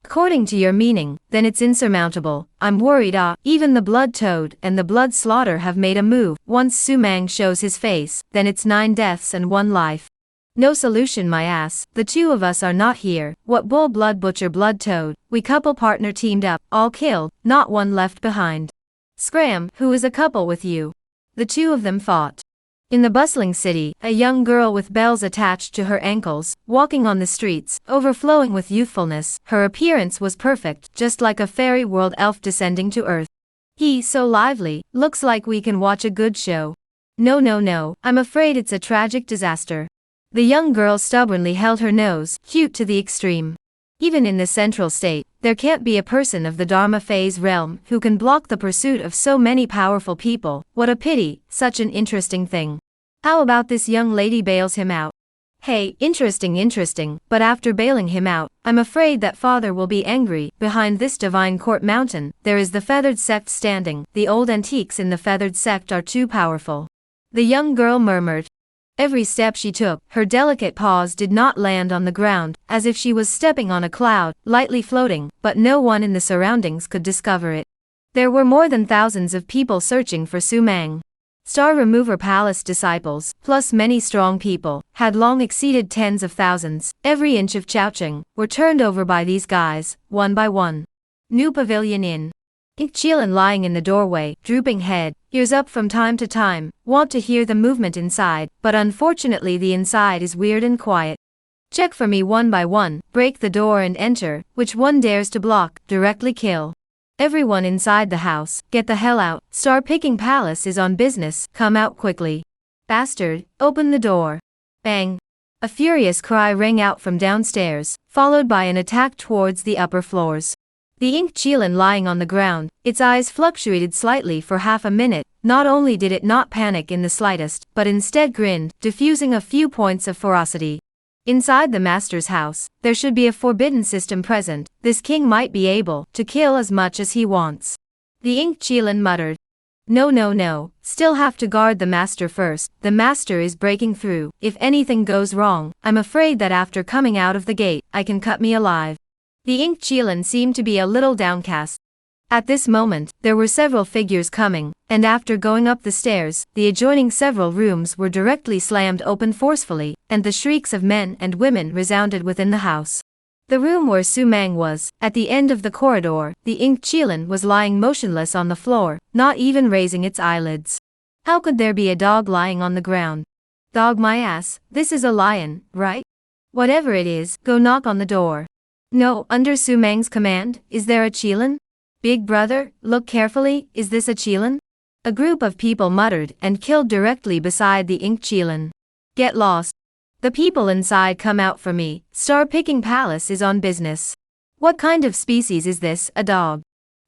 According to your meaning, then it's insurmountable, I'm worried even the Blood Toad and the Blood Slaughter have made a move, once Su Mang shows his face, then it's 9 deaths and 1 life. No solution my ass, the two of us are not here, what bull Blood Butcher Blood Toad, we couple partner teamed up, all killed, not one left behind. Scram, who is a couple with you? The two of them fought. In the bustling city, a young girl with bells attached to her ankles, walking on the streets, overflowing with youthfulness, her appearance was perfect, just like a fairy world elf descending to earth. He so lively, looks like we can watch a good show. No, I'm afraid it's a tragic disaster. The young girl stubbornly held her nose, cute to the extreme. Even in the central state, there can't be a person of the Dharma phase realm who can block the pursuit of so many powerful people, what a pity, such an interesting thing. How about this young lady bails him out? Hey, interesting, but after bailing him out, I'm afraid that father will be angry. Behind this divine court mountain, there is the feathered sect standing, the old antiques in the feathered sect are too powerful. The young girl murmured. Every step she took, her delicate paws did not land on the ground, as if she was stepping on a cloud, lightly floating, but no one in the surroundings could discover it. There were more than thousands of people searching for Su Mang. Star Remover Palace disciples, plus many strong people, had long exceeded tens of thousands, every inch of Chowcheng, were turned over by these guys, one by one. New Pavilion Inn. Qilin lying in the doorway, drooping head, ears up from time to time, want to hear the movement inside, but unfortunately the inside is weird and quiet. Check for me one by one, break the door and enter, which one dares to block, directly kill. Everyone inside the house, get the hell out, Star-Picking Palace is on business, come out quickly. Bastard, open the door. Bang. A furious cry rang out from downstairs, followed by an attack towards the upper floors. The Qilin lying on the ground, its eyes fluctuated slightly for half a minute, not only did it not panic in the slightest, but instead grinned, diffusing a few points of ferocity. Inside the master's house, there should be a forbidden system present, this king might be able to kill as much as he wants. The Qilin muttered. No, still have to guard the master first, the master is breaking through, if anything goes wrong, I'm afraid that after coming out of the gate, I can cut me alive. The Qilin seemed to be a little downcast. At this moment, there were several figures coming, and after going up the stairs, the adjoining several rooms were directly slammed open forcefully, and the shrieks of men and women resounded within the house. The room where Su Mang was, at the end of the corridor, the ink Qilin was lying motionless on the floor, not even raising its eyelids. How could there be a dog lying on the ground? Dog my ass, this is a lion, right? Whatever it is, go knock on the door. No, under Su Mang's command, is there a Qilin? Big brother, look carefully, is this a Qilin? A group of people muttered and killed directly beside the ink Qilin. Get lost. The people inside come out for me, Star-Picking Palace is on business. What kind of species is this, a dog?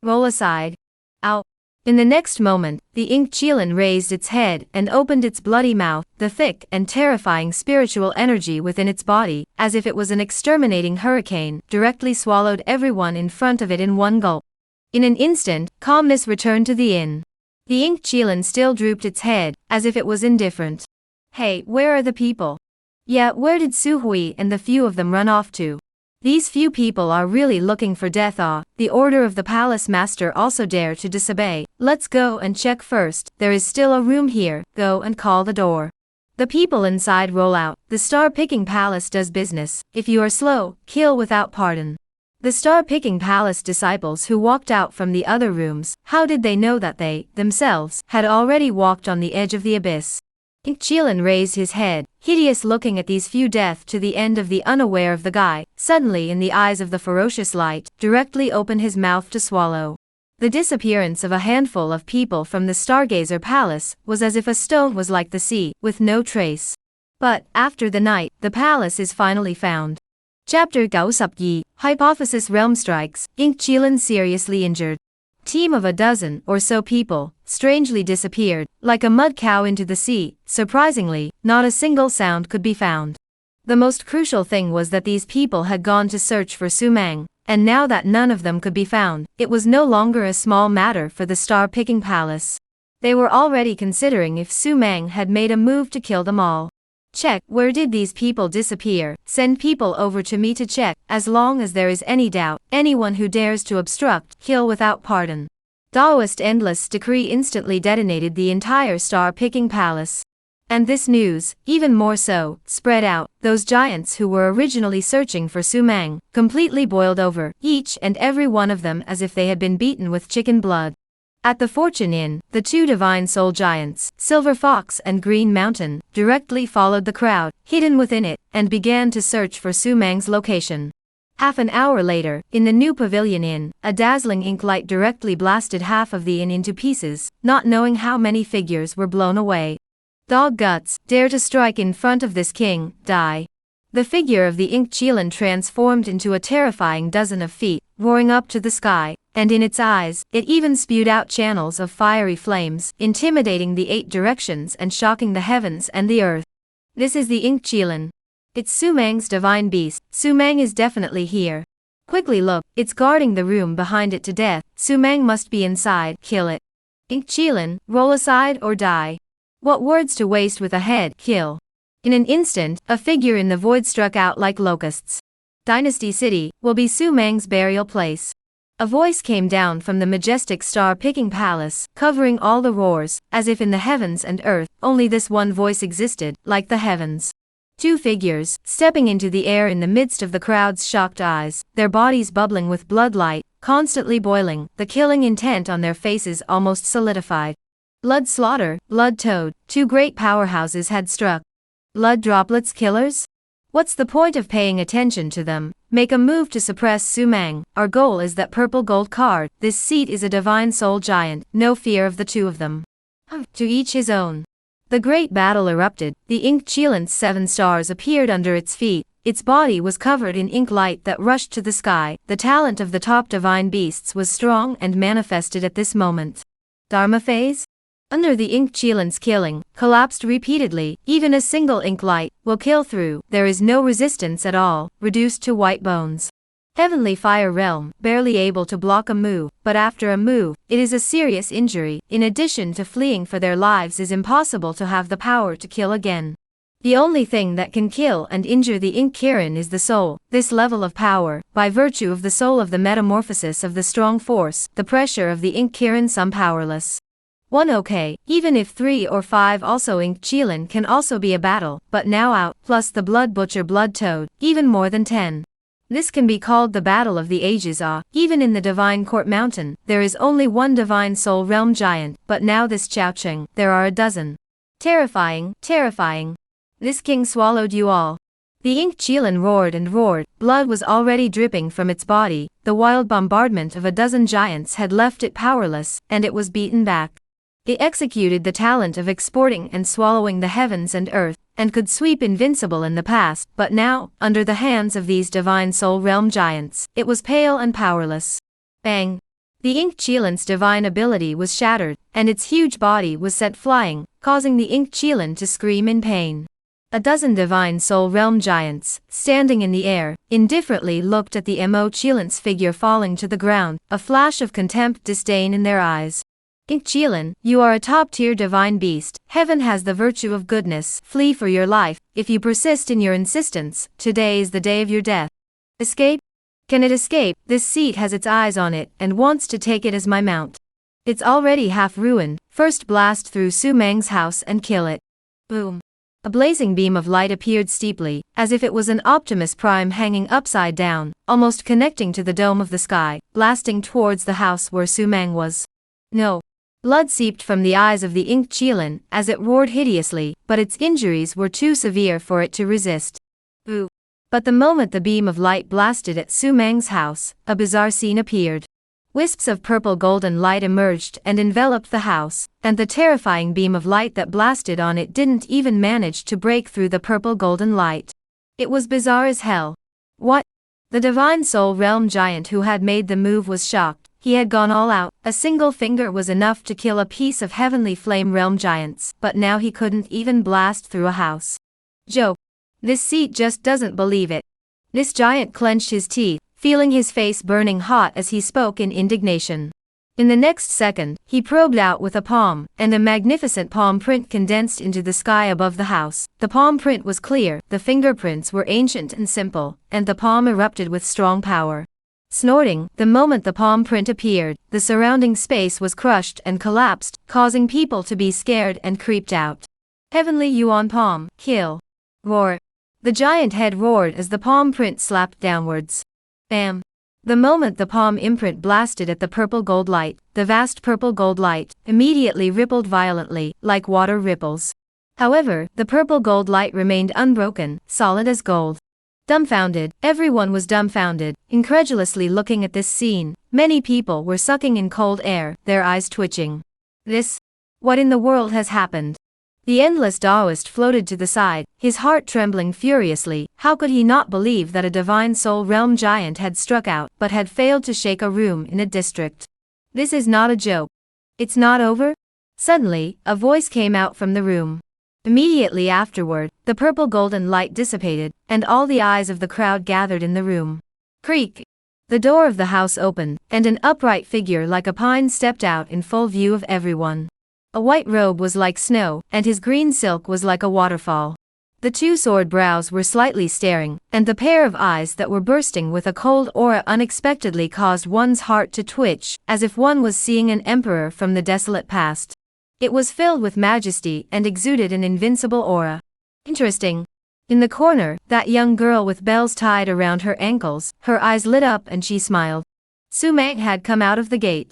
Roll aside. Ow. In the next moment, the ink Qilin raised its head and opened its bloody mouth, the thick and terrifying spiritual energy within its body, as if it was an exterminating hurricane, directly swallowed everyone in front of it in one gulp. In an instant, calmness returned to the inn. The ink Qilin still drooped its head, as if it was indifferent. Hey, where are the people? Yeah, where did Su Hui and the few of them run off to? These few people are really looking for death. The order of the palace master also dare to disobey. Let's go and check first, there is still a room here, go and call the door. The people inside roll out, the Star-Picking Palace does business, if you are slow, kill without pardon. The Star-Picking Palace disciples who walked out from the other rooms, how did they know that they, themselves, had already walked on the edge of the abyss? Ink Qilin raised his head, hideous looking at these few death to the end of the unaware of the guy, suddenly in the eyes of the ferocious light, directly opened his mouth to swallow. The disappearance of a handful of people from the Stargazer Palace was as if a stone was like the sea, with no trace. But, after the night, the palace is finally found. Chapter 92, Hypothesis Realm Strikes, Ink Qilin seriously injured. Team of a dozen or so people, strangely disappeared, like a mud cow into the sea. Surprisingly, not a single sound could be found. The most crucial thing was that these people had gone to search for Su Mang, and now that none of them could be found, it was no longer a small matter for the Star-Picking Palace. They were already considering if Su Mang had made a move to kill them all. Check, where did these people disappear? Send people over to me to check, as long as there is any doubt, anyone who dares to obstruct, kill without pardon. Daoist Endless Decree instantly detonated the entire Star-Picking Palace. And this news, even more so, spread out. Those giants who were originally searching for Su Mang, completely boiled over, each and every one of them as if they had been beaten with chicken blood. At the Fortune Inn, the two divine soul giants, Silver Fox and Green Mountain, directly followed the crowd, hidden within it, and began to search for Su Mang's location. Half an hour later, in the new Pavilion Inn, a dazzling ink light directly blasted half of the inn into pieces, not knowing how many figures were blown away. Dog guts, dare to strike in front of this king, die. The figure of the ink Qilin transformed into a terrifying dozen of feet, roaring up to the sky, and in its eyes, it even spewed out channels of fiery flames, intimidating the 8 directions and shocking the heavens and the earth. This is the ink Qilin. It's Su Mang's divine beast. Su Mang is definitely here. Quickly look, it's guarding the room behind it to death. Su Mang must be inside, kill it. Ink Qilin, roll aside or die. What words to waste with a head, kill. In an instant, a figure in the void struck out like locusts. Dynasty City will be Su Mang's burial place. A voice came down from the majestic Star-Picking Palace, covering all the roars, as if in the heavens and earth, only this one voice existed, like the heavens. 2 figures, stepping into the air in the midst of the crowd's shocked eyes, their bodies bubbling with bloodlight, constantly boiling, the killing intent on their faces almost solidified. Blood slaughter, blood toad, 2 great powerhouses had struck. Blood droplets killers? What's the point of paying attention to them? Make a move to suppress Su Mang. Our goal is that purple gold card. This seat is a divine soul giant, no fear of the 2 of them. To each his own. The great battle erupted. The ink Qilin's 7 stars appeared under its feet. Its body was covered in ink light that rushed to the sky. The talent of the top divine beasts was strong and manifested at this moment. Dharma phase? Under the ink Qilin's killing, collapsed repeatedly, even a single ink light will kill through, there is no resistance at all, reduced to white bones. Heavenly Fire Realm, barely able to block a move, but after a move, it is a serious injury. In addition to fleeing for their lives, is impossible to have the power to kill again. The only thing that can kill and injure the Ink Kirin is the soul. This level of power, by virtue of the soul of the metamorphosis of the strong force, the pressure of the Ink Kirin some powerless. 1 okay, even if 3 or 5 also Ink Chilin can also be a battle, but now out, plus the Blood Butcher Blood Toad, even more than 10. This can be called the Battle of the Ages. Even in the Divine Court Mountain, there is only one Divine Soul Realm Giant, but now this Chao-Cheng, there are a dozen. Terrifying, terrifying. This king swallowed you all. The Ink Chilin roared and roared, blood was already dripping from its body, the wild bombardment of a dozen giants had left it powerless, and it was beaten back. It executed the talent of exporting and swallowing the heavens and earth, and could sweep invincible in the past, but now, under the hands of these divine soul realm giants, it was pale and powerless. Bang! The Ink Chilin's divine ability was shattered, and its huge body was set flying, causing the Ink Chilin to scream in pain. A dozen divine soul realm giants, standing in the air, indifferently looked at the Mo Chilin's figure falling to the ground, a flash of contempt disdain in their eyes. Ink Chilin, you are a top-tier divine beast, heaven has the virtue of goodness, flee for your life, if you persist in your insistence, today is the day of your death. Escape? Can it escape? This seat has its eyes on it, and wants to take it as my mount. It's already half ruined, first blast through Su Meng's house and kill it. Boom. A blazing beam of light appeared steeply, as if it was an Optimus Prime hanging upside down, almost connecting to the dome of the sky, blasting towards the house where Su Meng was. No. Blood seeped from the eyes of the Ink Chilin, as it roared hideously, but its injuries were too severe for it to resist. Ooh. But the moment the beam of light blasted at Su Meng's house, a bizarre scene appeared. Wisps of purple golden light emerged and enveloped the house, and the terrifying beam of light that blasted on it didn't even manage to break through the purple golden light. It was bizarre as hell. What? The Divine Soul Realm Giant who had made the move was shocked. He had gone all out, a single finger was enough to kill a piece of Heavenly Flame Realm Giants, but now he couldn't even blast through a house. Zhou. This seat just doesn't believe it. This giant clenched his teeth, feeling his face burning hot as he spoke in indignation. In the next second, he probed out with a palm, and a magnificent palm print condensed into the sky above the house. The palm print was clear, the fingerprints were ancient and simple, and the palm erupted with strong power. Snorting, the moment the palm print appeared, the surrounding space was crushed and collapsed, causing people to be scared and creeped out. Heavenly Yuan Palm, kill. Roar. The giant head roared as the palm print slapped downwards. Bam. The moment the palm imprint blasted at the purple gold light, the vast purple gold light immediately rippled violently, like water ripples. However, the purple gold light remained unbroken, solid as gold. Dumbfounded, everyone was dumbfounded, incredulously looking at this scene. Many people were sucking in cold air, their eyes twitching. What in the world has happened? The endless Taoist floated to the side, his heart trembling furiously. How could he not believe that a divine soul realm giant had struck out, but had failed to shake a room in a district? This is not a joke. It's not over? Suddenly, a voice came out from the room. Immediately afterward, the purple golden light dissipated, and all the eyes of the crowd gathered in the room. Creak! The door of the house opened, and an upright figure like a pine stepped out in full view of everyone. A white robe was like snow, and his green silk was like a waterfall. The two sword brows were slightly staring, and the pair of eyes that were bursting with a cold aura unexpectedly caused one's heart to twitch, as if one was seeing an emperor from the desolate past. It was filled with majesty and exuded an invincible aura. Interesting. In the corner, that young girl with bells tied around her ankles, her eyes lit up and she smiled. Su Meng had come out of the gate.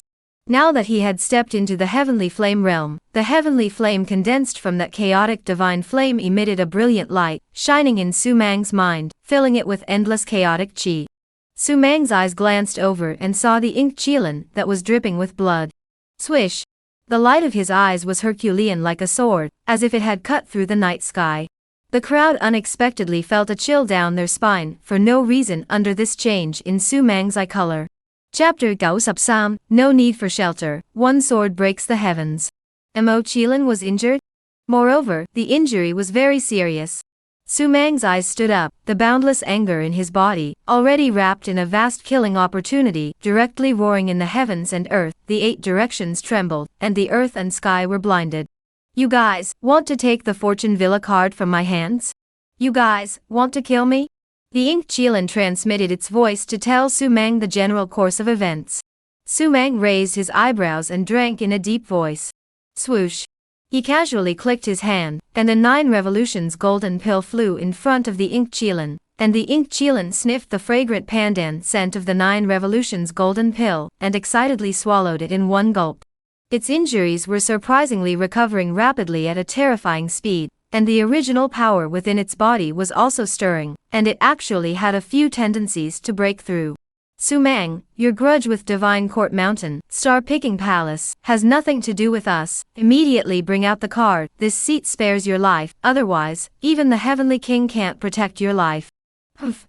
Now that he had stepped into the heavenly flame realm, the heavenly flame condensed from that chaotic divine flame emitted a brilliant light, shining in Su Meng's mind, filling it with endless chaotic qi. Su Meng's eyes glanced over and saw the Ink Chilin that was dripping with blood. Swish! The light of his eyes was Herculean like a sword, as if it had cut through the night sky. The crowd unexpectedly felt a chill down their spine, for no reason under this change in Su Meng's eye color. Chapter 93, No Need for Shelter, One Sword Breaks the Heavens. Mo Chilin was injured? Moreover, the injury was very serious. Su Meng's eyes stood up, the boundless anger in his body, already wrapped in a vast killing opportunity, directly roaring in the heavens and earth. The 8 directions trembled, and the earth and sky were blinded. You guys, want to take the Fortune Villa card from my hands? You guys, want to kill me? The Ink Chelan transmitted its voice to tell Su Meng the general course of events. Su Meng raised his eyebrows and drank in a deep voice. Swoosh. He casually clicked his hand, and a 9 revolutions golden pill flew in front of the Ink Chelan, and the Ink Chelan sniffed the fragrant pandan scent of the 9 revolutions golden pill, and excitedly swallowed it in one gulp. Its injuries were surprisingly recovering rapidly at a terrifying speed, and the original power within its body was also stirring, and it actually had a few tendencies to break through. Su Meng, your grudge with Divine Court Mountain, Star-Picking Palace, has nothing to do with us. Immediately bring out the card. This seat spares your life, otherwise, even the Heavenly King can't protect your life.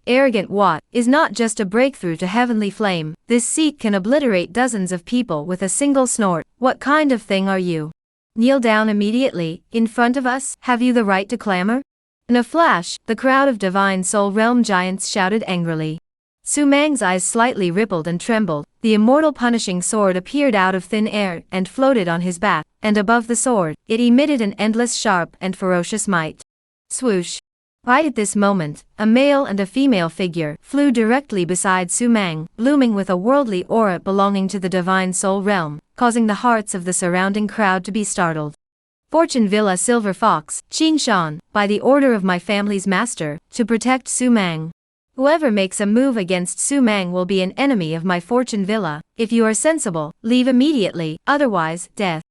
Arrogant what, is not just a breakthrough to heavenly flame, this seat can obliterate dozens of people with a single snort. What kind of thing are you? Kneel down immediately, in front of us, have you the right to clamor? In a flash, the crowd of Divine Soul Realm giants shouted angrily. Su Meng's eyes slightly rippled and trembled, the immortal punishing sword appeared out of thin air and floated on his back, and above the sword, it emitted an endless sharp and ferocious might. Swoosh. Right at this moment, a male and a female figure flew directly beside Su Meng, blooming with a worldly aura belonging to the Divine Soul Realm, causing the hearts of the surrounding crowd to be startled. Fortune Villa Silver Fox, Qing Shan, by the order of my family's master, to protect Su Meng. Whoever makes a move against Su Meng will be an enemy of my Fortune Villa. If you are sensible, leave immediately, otherwise, death.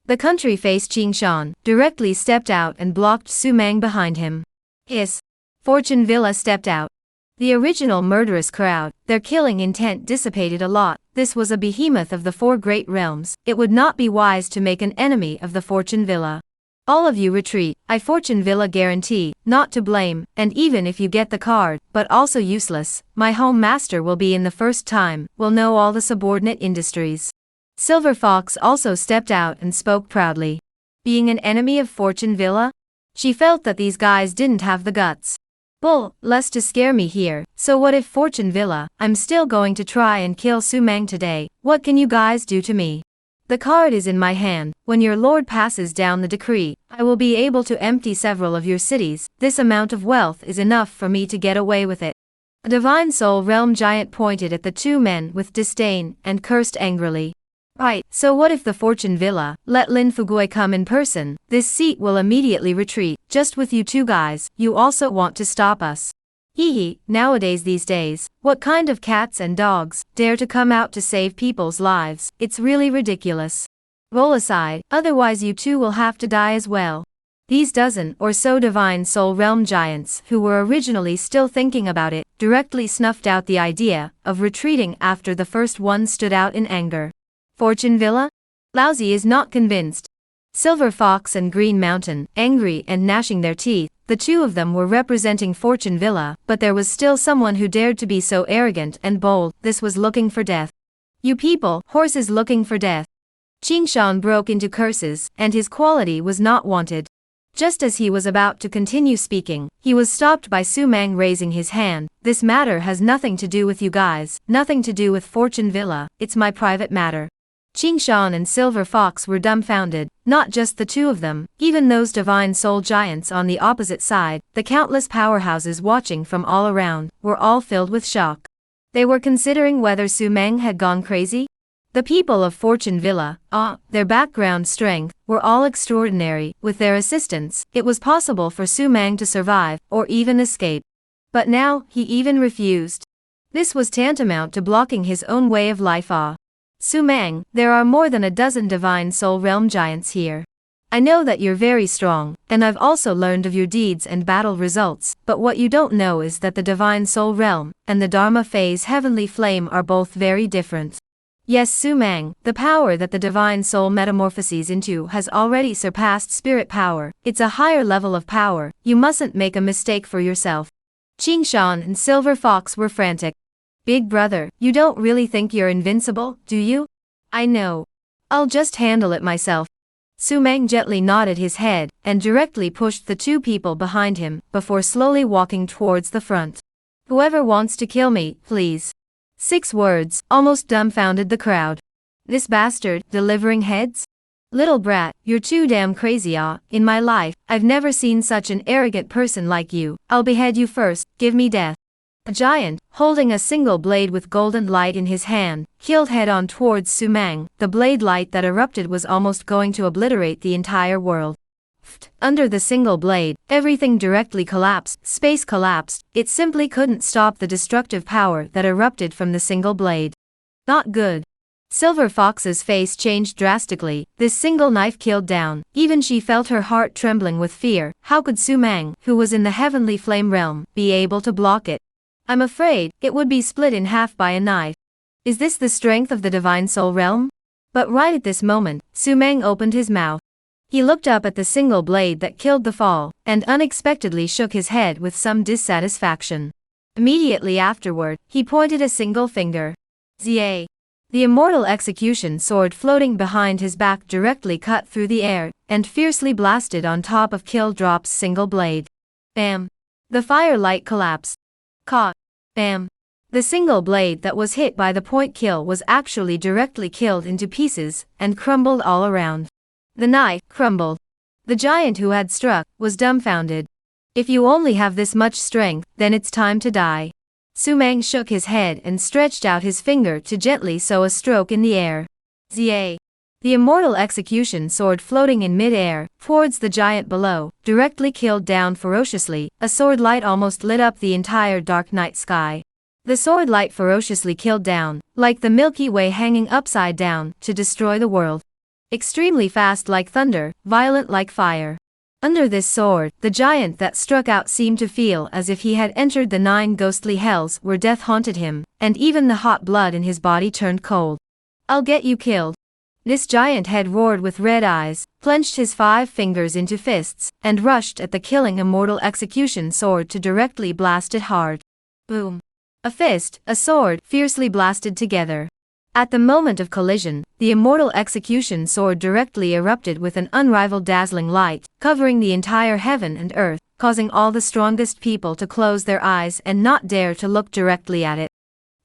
The country-faced Qing Shan directly stepped out and blocked Su Meng behind him. Hiss. Fortune Villa stepped out. The original murderous crowd, their killing intent dissipated a lot. This was a behemoth of the 4 great realms. It would not be wise to make an enemy of the Fortune Villa. All of you retreat. I Fortune Villa guarantee, not to blame, and even if you get the card, but also useless, my home master will be in the first time, will know all the subordinate industries. Silver Fox also stepped out and spoke proudly. Being an enemy of Fortune Villa? She felt that these guys didn't have the guts. Bull, less to scare me here, so what if Fortune Villa, I'm still going to try and kill Su Meng today, what can you guys do to me? The card is in my hand. When your lord passes down the decree, I will be able to empty several of your cities. This amount of wealth is enough for me to get away with it. A Divine Soul Realm giant pointed at the 2 men with disdain and cursed angrily. Right, so what if the Fortune Villa let Lin Fugui come in person? This seat will immediately retreat. Just with you 2 guys, you also want to stop us. Hee nowadays these days, what kind of cats and dogs dare to come out to save people's lives? It's really ridiculous. Roll aside, otherwise you 2 will have to die as well. These dozen or so Divine Soul Realm giants who were originally still thinking about it, directly snuffed out the idea of retreating after the first one stood out in anger. Fortune Villa? Lousy is not convinced. Silver Fox and Green Mountain, angry and gnashing their teeth, the 2 of them were representing Fortune Villa, but there was still someone who dared to be so arrogant and bold. This was looking for death. You people, horses looking for death. Qing Shan broke into curses, and his quality was not wanted. Just as he was about to continue speaking, he was stopped by Su Meng raising his hand. This matter has nothing to do with you guys, nothing to do with Fortune Villa, it's my private matter. Qing Shan and Silver Fox were dumbfounded, not just the 2 of them, even those Divine Soul giants on the opposite side, the countless powerhouses watching from all around, were all filled with shock. They were considering whether Su Meng had gone crazy. The people of Fortune Villa, their background strength, were all extraordinary. With their assistance, it was possible for Su Meng to survive, or even escape. But now, he even refused. This was tantamount to blocking his own way of life. Su Meng, there are more than a dozen Divine Soul Realm giants here. I know that you're very strong, and I've also learned of your deeds and battle results, but what you don't know is that the Divine Soul Realm and the Dharma Phase Heavenly Flame are both very different. Yes, Su Meng, the power that the Divine Soul metamorphoses into has already surpassed spirit power. It's a higher level of power. You mustn't make a mistake for yourself. Qing Shan and Silver Fox were frantic. Big brother, you don't really think you're invincible, do you? I know. I'll just handle it myself. Su Meng gently nodded his head and directly pushed the 2 people behind him before slowly walking towards the front. Whoever wants to kill me, please. 6 words almost dumbfounded the crowd. This bastard, delivering heads? Little brat, you're too damn crazy in my life, I've never seen such an arrogant person like you, I'll behead you first, give me death. A giant, holding a single blade with golden light in his hand, keeled head-on towards Su Mang. The blade light that erupted was almost going to obliterate the entire world. Under the single blade, everything directly collapsed, space collapsed, it simply couldn't stop the destructive power that erupted from the single blade. Not good. Silver Fox's face changed drastically. This single knife killed down. Even she felt her heart trembling with fear. How could Su Mang, who was in the heavenly flame realm, be able to block it? I'm afraid it would be split in half by a knife. Is this the strength of the divine soul realm? But right at this moment, Su Mang opened his mouth. He looked up at the single blade that killed the fall, and unexpectedly shook his head with some dissatisfaction. Immediately afterward, he pointed a single finger. Zia. The immortal execution sword floating behind his back directly cut through the air, and fiercely blasted on top of Kill Drop's single blade. Bam! The firelight collapsed. Caught. Bam! The single blade that was hit by the point kill was actually directly killed into pieces, and crumbled all around. The knife crumbled. The giant who had struck was dumbfounded. If you only have this much strength, then it's time to die. Su Mang shook his head and stretched out his finger to gently sow a stroke in the air. Zia. The immortal execution sword floating in mid-air, towards the giant below, directly killed down ferociously. A sword light almost lit up the entire dark night sky. The sword light ferociously killed down, like the Milky Way hanging upside down, to destroy the world. Extremely fast like thunder, violent like fire. Under this sword, the giant that struck out seemed to feel as if he had entered the 9 ghostly hells where death haunted him, and even the hot blood in his body turned cold. I'll get you killed. This giant head roared with red eyes, clenched his 5 fingers into fists, and rushed at the killing immortal execution sword to directly blast it hard. Boom. A fist, a sword, fiercely blasted together. At the moment of collision, the immortal execution sword directly erupted with an unrivaled dazzling light, covering the entire heaven and earth, causing all the strongest people to close their eyes and not dare to look directly at it.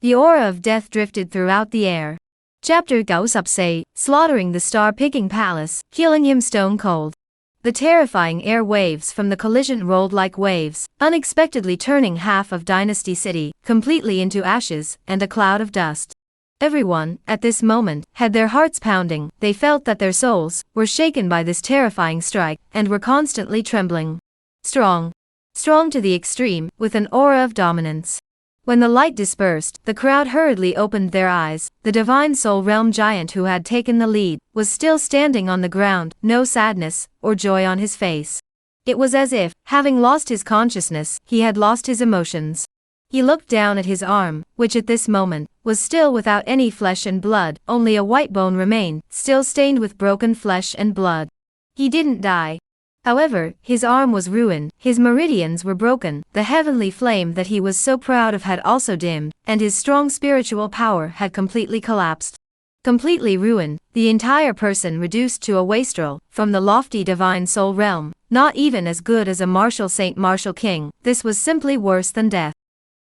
The aura of death drifted throughout the air. Chapter 96, slaughtering the star-picking palace, killing him stone cold. The terrifying air waves from the collision rolled like waves, unexpectedly turning half of Dynasty City completely into ashes and a cloud of dust. Everyone, at this moment, had their hearts pounding. They felt that their souls were shaken by this terrifying strike, and were constantly trembling. Strong. Strong to the extreme, with an aura of dominance. When the light dispersed, the crowd hurriedly opened their eyes. The divine soul realm giant who had taken the lead was still standing on the ground, no sadness or joy on his face. It was as if, having lost his consciousness, he had lost his emotions. He looked down at his arm, which at this moment was still without any flesh and blood. Only a white bone remained, still stained with broken flesh and blood. He didn't die. However, his arm was ruined, his meridians were broken, the heavenly flame that he was so proud of had also dimmed, and his strong spiritual power had completely collapsed. Completely ruined, the entire person reduced to a wastrel, from the lofty divine soul realm, not even as good as a martial saint martial king. This was simply worse than death.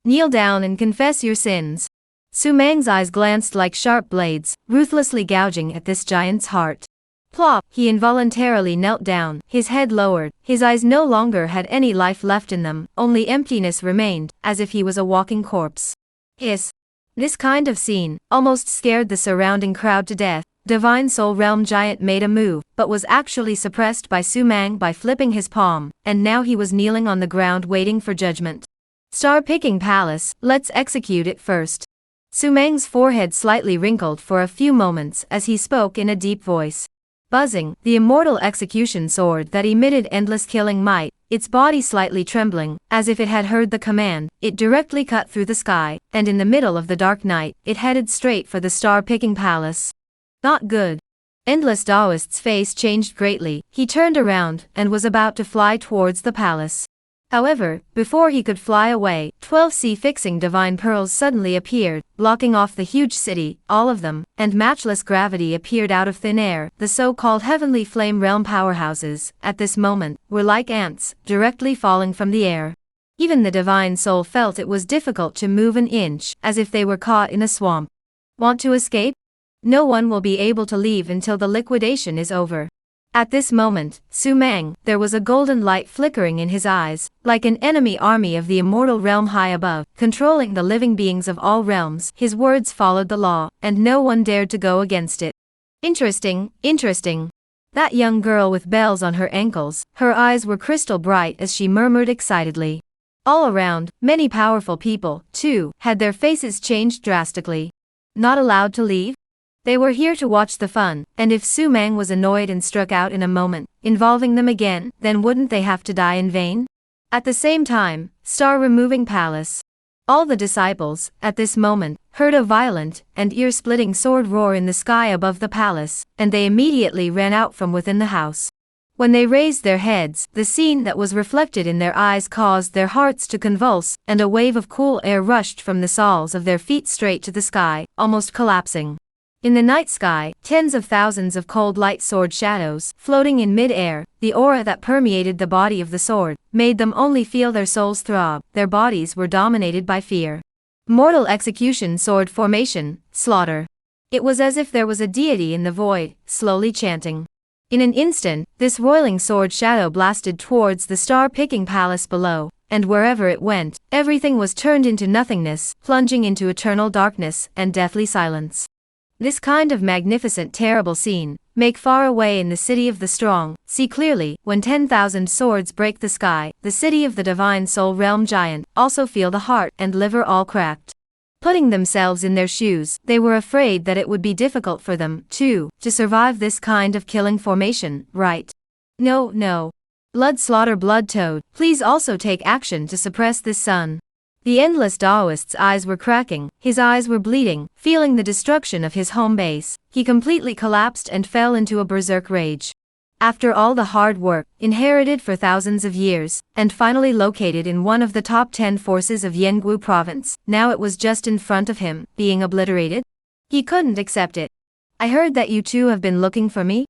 Kneel down and confess your sins. Su Mang's eyes glanced like sharp blades, ruthlessly gouging at this giant's heart. Plop! He involuntarily knelt down, his head lowered, his eyes no longer had any life left in them, only emptiness remained, as if he was a walking corpse. Hiss! This kind of scene almost scared the surrounding crowd to death. Divine Soul Realm giant made a move, but was actually suppressed by Su Mang by flipping his palm, and now he was kneeling on the ground waiting for judgment. Star-picking palace, let's execute it first. Su Mang's forehead slightly wrinkled for a few moments as he spoke in a deep voice. Buzzing, the immortal execution sword that emitted endless killing might, its body slightly trembling, as if it had heard the command, it directly cut through the sky, and in the middle of the dark night, it headed straight for the star-picking palace. Not good. Endless Taoist's face changed greatly. He turned around and was about to fly towards the palace. However, before he could fly away, 12 sea-fixing divine pearls suddenly appeared, blocking off the huge city, all of them, and matchless gravity appeared out of thin air. The so-called heavenly flame realm powerhouses, at this moment, were like ants, directly falling from the air. Even the divine soul felt it was difficult to move an inch, as if they were caught in a swamp. Want to escape? No one will be able to leave until the liquidation is over. At this moment, Su Mang, there was a golden light flickering in his eyes, like an enemy army of the immortal realm high above, controlling the living beings of all realms. His words followed the law, and no one dared to go against it. Interesting, interesting. That young girl with bells on her ankles, her eyes were crystal bright as she murmured excitedly. All around, many powerful people, too, had their faces changed drastically. Not allowed to leave? They were here to watch the fun, and if Su Mang was annoyed and struck out in a moment, involving them again, then wouldn't they have to die in vain? At the same time, star-removing palace. All the disciples, at this moment, heard a violent and ear-splitting sword roar in the sky above the palace, and they immediately ran out from within the house. When they raised their heads, the scene that was reflected in their eyes caused their hearts to convulse, and a wave of cool air rushed from the soles of their feet straight to the sky, almost collapsing. In the night sky, tens of thousands of cold light sword shadows, floating in mid-air, the aura that permeated the body of the sword, made them only feel their souls throb. Their bodies were dominated by fear. Mortal execution sword formation, slaughter. It was as if there was a deity in the void, slowly chanting. In an instant, this roiling sword shadow blasted towards the star-picking palace below, and wherever it went, everything was turned into nothingness, plunging into eternal darkness and deathly silence. This kind of magnificent terrible scene, make far away in the city of the strong, see clearly, when 10,000 swords break the sky, the city of the divine soul realm giant, also feel the heart and liver all cracked. Putting themselves in their shoes, they were afraid that it would be difficult for them, too, to survive this kind of killing formation, right? No, no. Blood slaughter blood toad, please also take action to suppress this sun. The endless Taoist's eyes were cracking, his eyes were bleeding, feeling the destruction of his home base, he completely collapsed and fell into a berserk rage. After all the hard work, inherited for thousands of years, and finally located in one of the top 10 forces of Yanggu province, now it was just in front of him, being obliterated? He couldn't accept it. I heard that you two have been looking for me?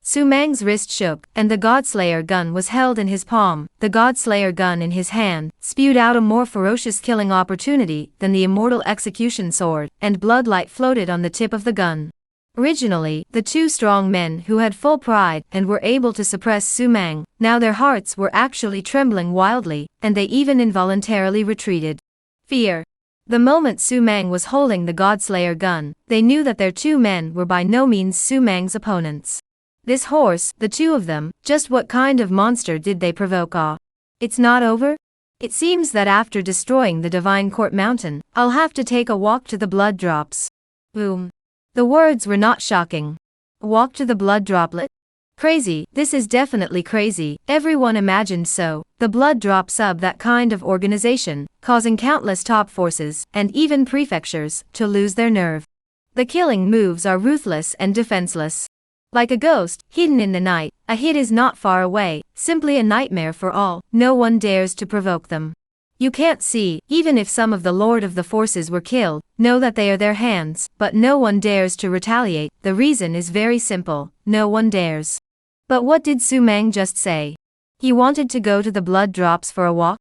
Su Mang's wrist shook, and the Godslayer gun was held in his palm. The Godslayer gun in his hand spewed out a more ferocious killing opportunity than the immortal execution sword, and bloodlight floated on the tip of the gun. Originally, the two strong men who had full pride and were able to suppress Su Mang, now their hearts were actually trembling wildly, and they even involuntarily retreated. Fear. The moment Su Mang was holding the Godslayer gun, they knew that their two men were by no means Su Mang's opponents. This horse, the two of them, just what kind of monster did they provoke? It's not over? It seems that after destroying the Divine Court Mountain, I'll have to take a walk to the blood drops. Boom. The words were not shocking. Walk to the blood droplet? Crazy, this is definitely crazy, everyone imagined so. The blood drop sub that kind of organization, causing countless top forces, and even prefectures, to lose their nerve. The killing moves are ruthless and defenseless. Like a ghost, hidden in the night, a hit is not far away, simply a nightmare for all, no one dares to provoke them. You can't see, even if some of the Lord of the Forces were killed, know that they are their hands, but no one dares to retaliate. The reason is very simple, no one dares. But what did Su Mang just say? He wanted to go to the blood drops for a walk?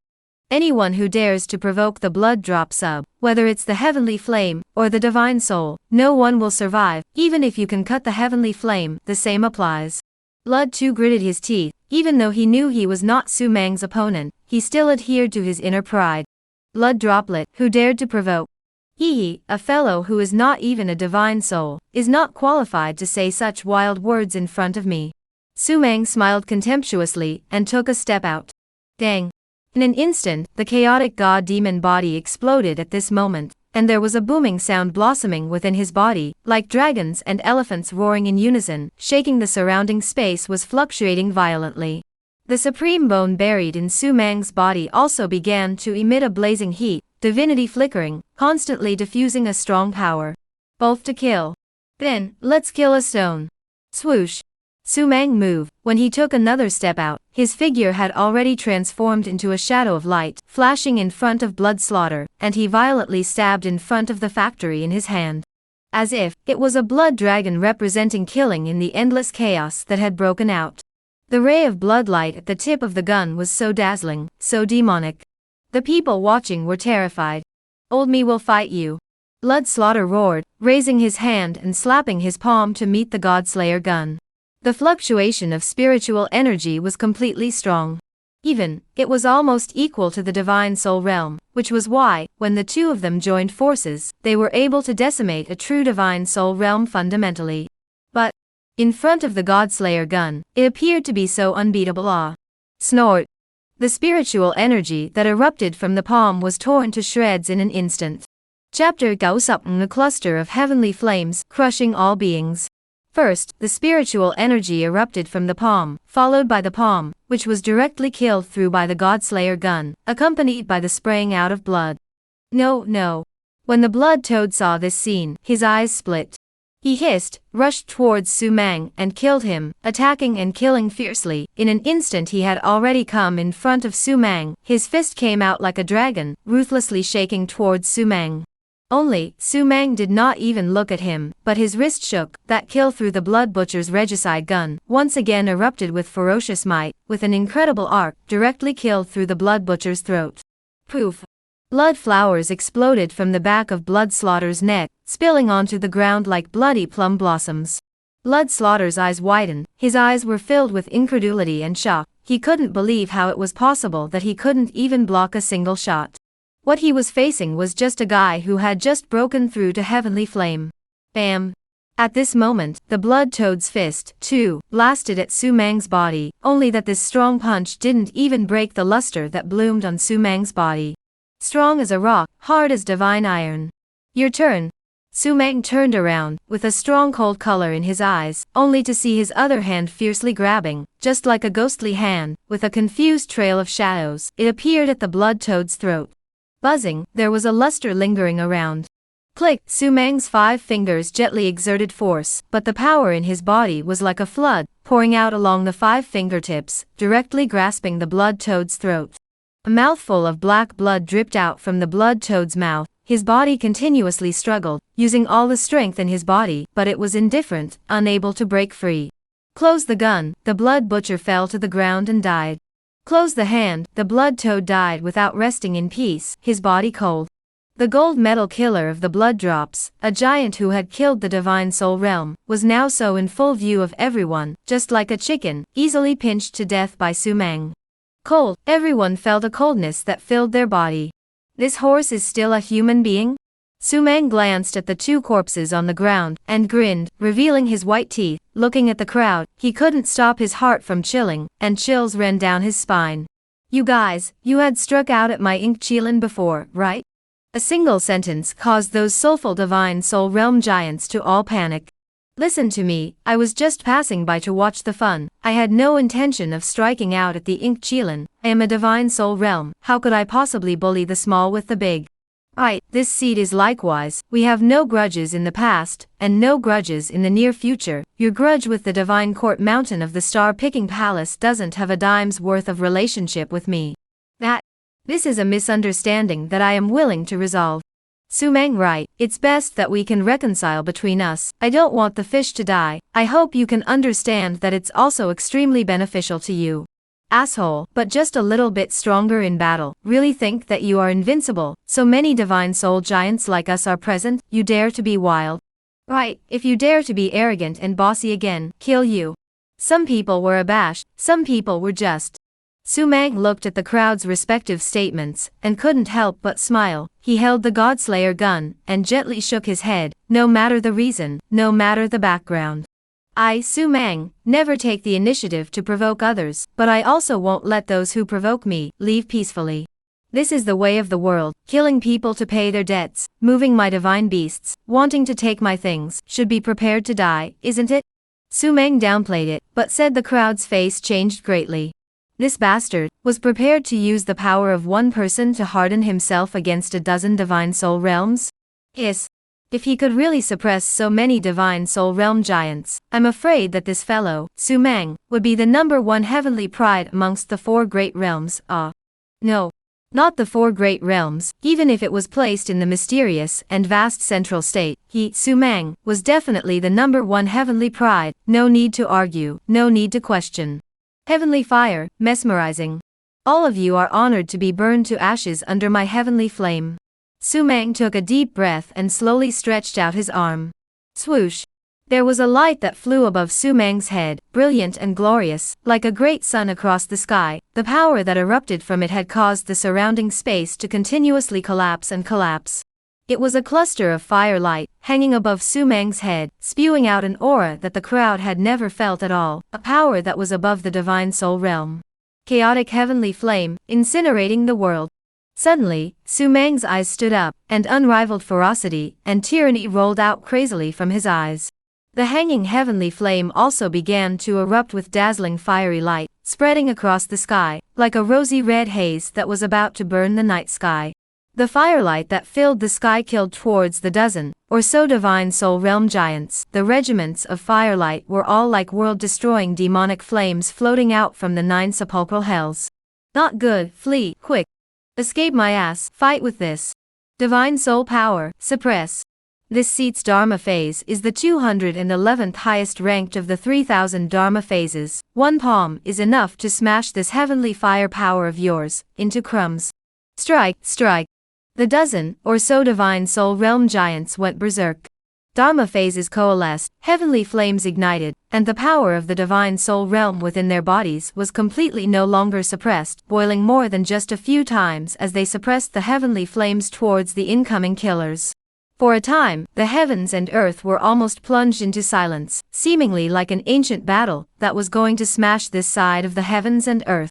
Anyone who dares to provoke the blood drop sub, whether it's the heavenly flame, or the divine soul, no one will survive, even if you can cut the heavenly flame, the same applies. Blood too gritted his teeth, even though he knew he was not Su Mang's opponent, he still adhered to his inner pride. Blood droplet, who dared to provoke? He, a fellow who is not even a divine soul, is not qualified to say such wild words in front of me. Su Mang smiled contemptuously, and took a step out. Dang. In an instant, the chaotic god-demon body exploded at this moment, and there was a booming sound blossoming within his body, like dragons and elephants roaring in unison, shaking the surrounding space was fluctuating violently. The supreme bone buried in Su Mang's body also began to emit a blazing heat, divinity flickering, constantly diffusing a strong power. Both to kill. Then, let's kill a stone. Swoosh. Su Mang moved. When he took another step out, his figure had already transformed into a shadow of light, flashing in front of blood slaughter, and he violently stabbed in front of the factory in his hand. As if it was a blood dragon representing killing in the endless chaos that had broken out. The ray of bloodlight at the tip of the gun was so dazzling, so demonic. The people watching were terrified. Old me will fight you. Blood Slaughter roared, raising his hand and slapping his palm to meet the Godslayer gun. The fluctuation of spiritual energy was completely strong. Even, it was almost equal to the Divine Soul Realm, which was why, when the two of them joined forces, they were able to decimate a true Divine Soul Realm fundamentally. But, in front of the Godslayer gun, it appeared to be so unbeatable. Snort! The spiritual energy that erupted from the palm was torn to shreds in an instant. Chapter 90, the cluster of heavenly flames, crushing all beings. First, the spiritual energy erupted from the palm, followed by the palm, which was directly killed through by the Godslayer gun, accompanied by the spraying out of blood. No. When the Blood Toad saw this scene, his eyes split. He hissed, rushed towards Su Mang, and killed him, attacking and killing fiercely. In an instant he had already come in front of Su Mang, his fist came out like a dragon, ruthlessly shaking towards Su Mang. Only, Su Mang did not even look at him, but his wrist shook. That kill through the Blood Butcher's regicide gun, once again erupted with ferocious might, with an incredible arc, directly killed through the Blood Butcher's throat. Poof! Blood flowers exploded from the back of Blood Slaughter's neck, spilling onto the ground like bloody plum blossoms. Blood Slaughter's eyes widened, his eyes were filled with incredulity and shock. He couldn't believe how it was possible that he couldn't even block a single shot. What he was facing was just a guy who had just broken through to Heavenly Flame. Bam! At this moment, the Blood Toad's fist, too, blasted at Su Mang's body, only that this strong punch didn't even break the luster that bloomed on Su Mang's body. Strong as a rock, hard as divine iron. Your turn. Su Mang turned around, with a strong cold color in his eyes, only to see his other hand fiercely grabbing, just like a ghostly hand, with a confused trail of shadows. It appeared at the Blood Toad's throat. Buzzing, there was a luster lingering around. Click! Su Mang's 5 fingers gently exerted force, but the power in his body was like a flood, pouring out along the 5 fingertips, directly grasping the Blood Toad's throat. A mouthful of black blood dripped out from the Blood Toad's mouth. His body continuously struggled, using all the strength in his body, but it was indifferent, unable to break free. Close the gun, the Blood Butcher fell to the ground and died. Close the hand, the Blood Toad died without resting in peace, his body cold. The gold medal killer of the Blood Drops, a giant who had killed the Divine Soul Realm, was now so in full view of everyone, just like a chicken, easily pinched to death by Su Mang. Cold, everyone felt a coldness that filled their body. This horse is still a human being? Su Mang glanced at the 2 corpses on the ground, and grinned, revealing his white teeth. Looking at the crowd, he couldn't stop his heart from chilling, and chills ran down his spine. You guys, you had struck out at my ink chillin before, right? A single sentence caused those soulful Divine Soul Realm giants to all panic. Listen to me, I was just passing by to watch the fun. I had no intention of striking out at the ink chillin. I am a Divine Soul Realm, how could I possibly bully the small with the big? This seed is likewise. We have no grudges in the past, and no grudges in the near future. Your grudge with the Divine Court Mountain of the Star-Picking Palace doesn't have a dime's worth of relationship with me. This is a misunderstanding that I am willing to resolve. Su Mang, right, it's best that we can reconcile between us. I don't want the fish to die. I hope you can understand that it's also extremely beneficial to you. Asshole, but just a little bit stronger in battle. Really think that you are invincible? So many Divine Soul giants like us are present, you dare to be wild? Right, if you dare to be arrogant and bossy again, kill you. Some people were abashed, some people were just. Su Mang looked at the crowd's respective statements, and couldn't help but smile. He held the Godslayer gun, and gently shook his head, no matter the reason, no matter the background. I, Su Mang, never take the initiative to provoke others, but I also won't let those who provoke me leave peacefully. This is the way of the world, killing people to pay their debts, moving my divine beasts, wanting to take my things, should be prepared to die, isn't it? Su Mang downplayed it, but said the crowd's face changed greatly. This bastard was prepared to use the power of one person to harden himself against a dozen Divine Soul Realms? Yes. If he could really suppress so many Divine Soul Realm giants, I'm afraid that this fellow, Su Mang, would be the #1 heavenly pride amongst the 4 great realms. No. Not the 4 great realms, even if it was placed in the mysterious and vast central state. He, Su Mang, was definitely the #1 heavenly pride. No need to argue, no need to question. Heavenly fire, mesmerizing. All of you are honored to be burned to ashes under my heavenly flame. Su Mang took a deep breath and slowly stretched out his arm. Swoosh! There was a light that flew above Su Mang's head, brilliant and glorious, like a great sun across the sky. The power that erupted from it had caused the surrounding space to continuously collapse and collapse. It was a cluster of fire light, hanging above Su Mang's head, spewing out an aura that the crowd had never felt at all, a power that was above the divine soul realm. Chaotic heavenly flame, incinerating the world. Suddenly, Su Mang's eyes stood up, and unrivaled ferocity and tyranny rolled out crazily from his eyes. The hanging heavenly flame also began to erupt with dazzling fiery light, spreading across the sky, like a rosy red haze that was about to burn the night sky. The firelight that filled the sky killed towards the dozen or so divine soul realm giants. The regiments of firelight were all like world-destroying demonic flames floating out from the 9 sepulchral hells. Not good, flee, quick. Escape my ass, fight with this. Divine soul power, suppress. This seat's Dharma phase is the 211th highest ranked of the 3000 Dharma phases. One palm is enough to smash this heavenly fire power of yours into crumbs. Strike, strike. The dozen or so divine soul realm giants went berserk. Dharma phases coalesced, heavenly flames ignited, and the power of the divine soul realm within their bodies was completely no longer suppressed, boiling more than just a few times as they suppressed the heavenly flames towards the incoming killers. For a time, the heavens and earth were almost plunged into silence, seemingly like an ancient battle that was going to smash this side of the heavens and earth.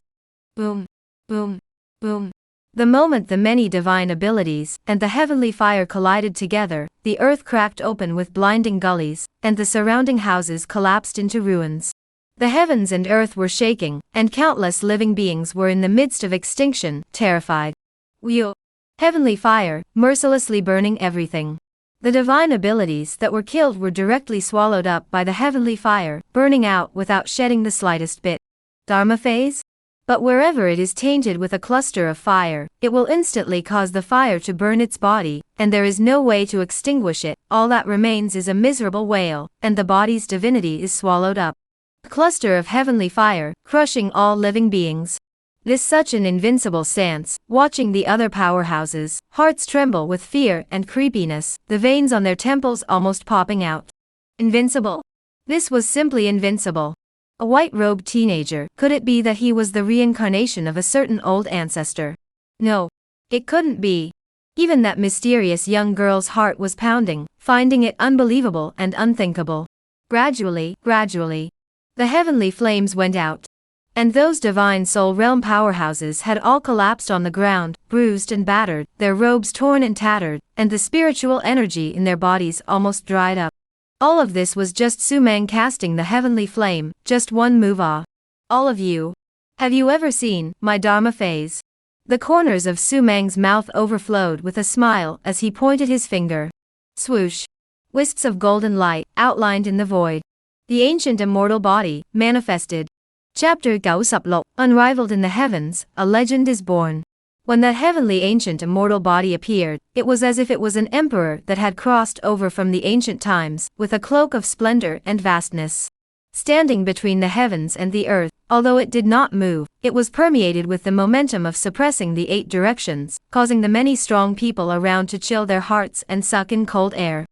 Boom, boom, boom. The moment the many divine abilities and the heavenly fire collided together, the earth cracked open with blinding gullies, and the surrounding houses collapsed into ruins. The heavens and earth were shaking, and countless living beings were in the midst of extinction, terrified. Wheel. Heavenly fire, mercilessly burning everything. The divine abilities that were killed were directly swallowed up by the heavenly fire, burning out without shedding the slightest bit. Dharma phase? But wherever it is tainted with a cluster of fire, it will instantly cause the fire to burn its body, and there is no way to extinguish it. All that remains is a miserable wail, and the body's divinity is swallowed up. A cluster of heavenly fire, crushing all living beings. This such an invincible stance, watching the other powerhouses, hearts tremble with fear and creepiness, the veins on their temples almost popping out. Invincible? This was simply invincible. A white-robed teenager, could it be that he was the reincarnation of a certain old ancestor? No. It couldn't be. Even that mysterious young girl's heart was pounding, finding it unbelievable and unthinkable. Gradually, the heavenly flames went out. And those divine soul realm powerhouses had all collapsed on the ground, bruised and battered, their robes torn and tattered, and the spiritual energy in their bodies almost dried up. All of this was just Su Mang casting the heavenly flame, just one move off. All of you. Have you ever seen my Dharma phase? The corners of Su Mang's mouth overflowed with a smile as he pointed his finger. Swoosh. Wisps of golden light, outlined in the void. The ancient immortal body, manifested. Chapter 96, Unrivaled in the Heavens, a Legend is Born. When that heavenly ancient immortal body appeared, it was as if it was an emperor that had crossed over from the ancient times, with a cloak of splendor and vastness. Standing between the heavens and the earth, although it did not move, it was permeated with the momentum of suppressing the 8 directions, causing the many strong people around to chill their hearts and suck in cold air.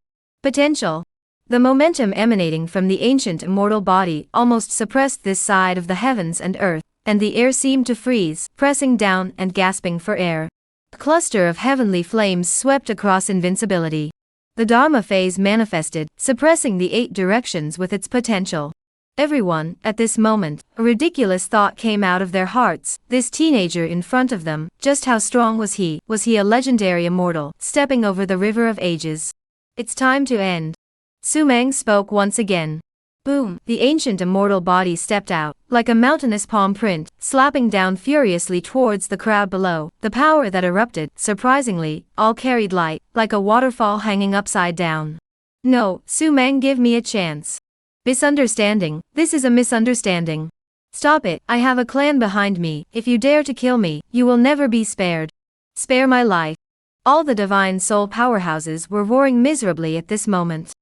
Potential. The momentum emanating from the ancient immortal body almost suppressed this side of the heavens and earth, and the air seemed to freeze, pressing down and gasping for air. A cluster of heavenly flames swept across invincibility. The Dharma phase manifested, suppressing the 8 directions with its potential. Everyone, at this moment, a ridiculous thought came out of their hearts. This teenager in front of them, just how strong was he? Was he a legendary immortal, stepping over the river of ages? It's time to end. Su Mang spoke once again. Boom! The ancient immortal body stepped out, like a mountainous palm print, slapping down furiously towards the crowd below. The power that erupted, surprisingly, all carried light, like a waterfall hanging upside down. No, Su Mang, give me a chance. Misunderstanding, this is a misunderstanding. Stop it, I have a clan behind me. If you dare to kill me, you will never be spared. Spare my life. All the divine soul powerhouses were roaring miserably at this moment.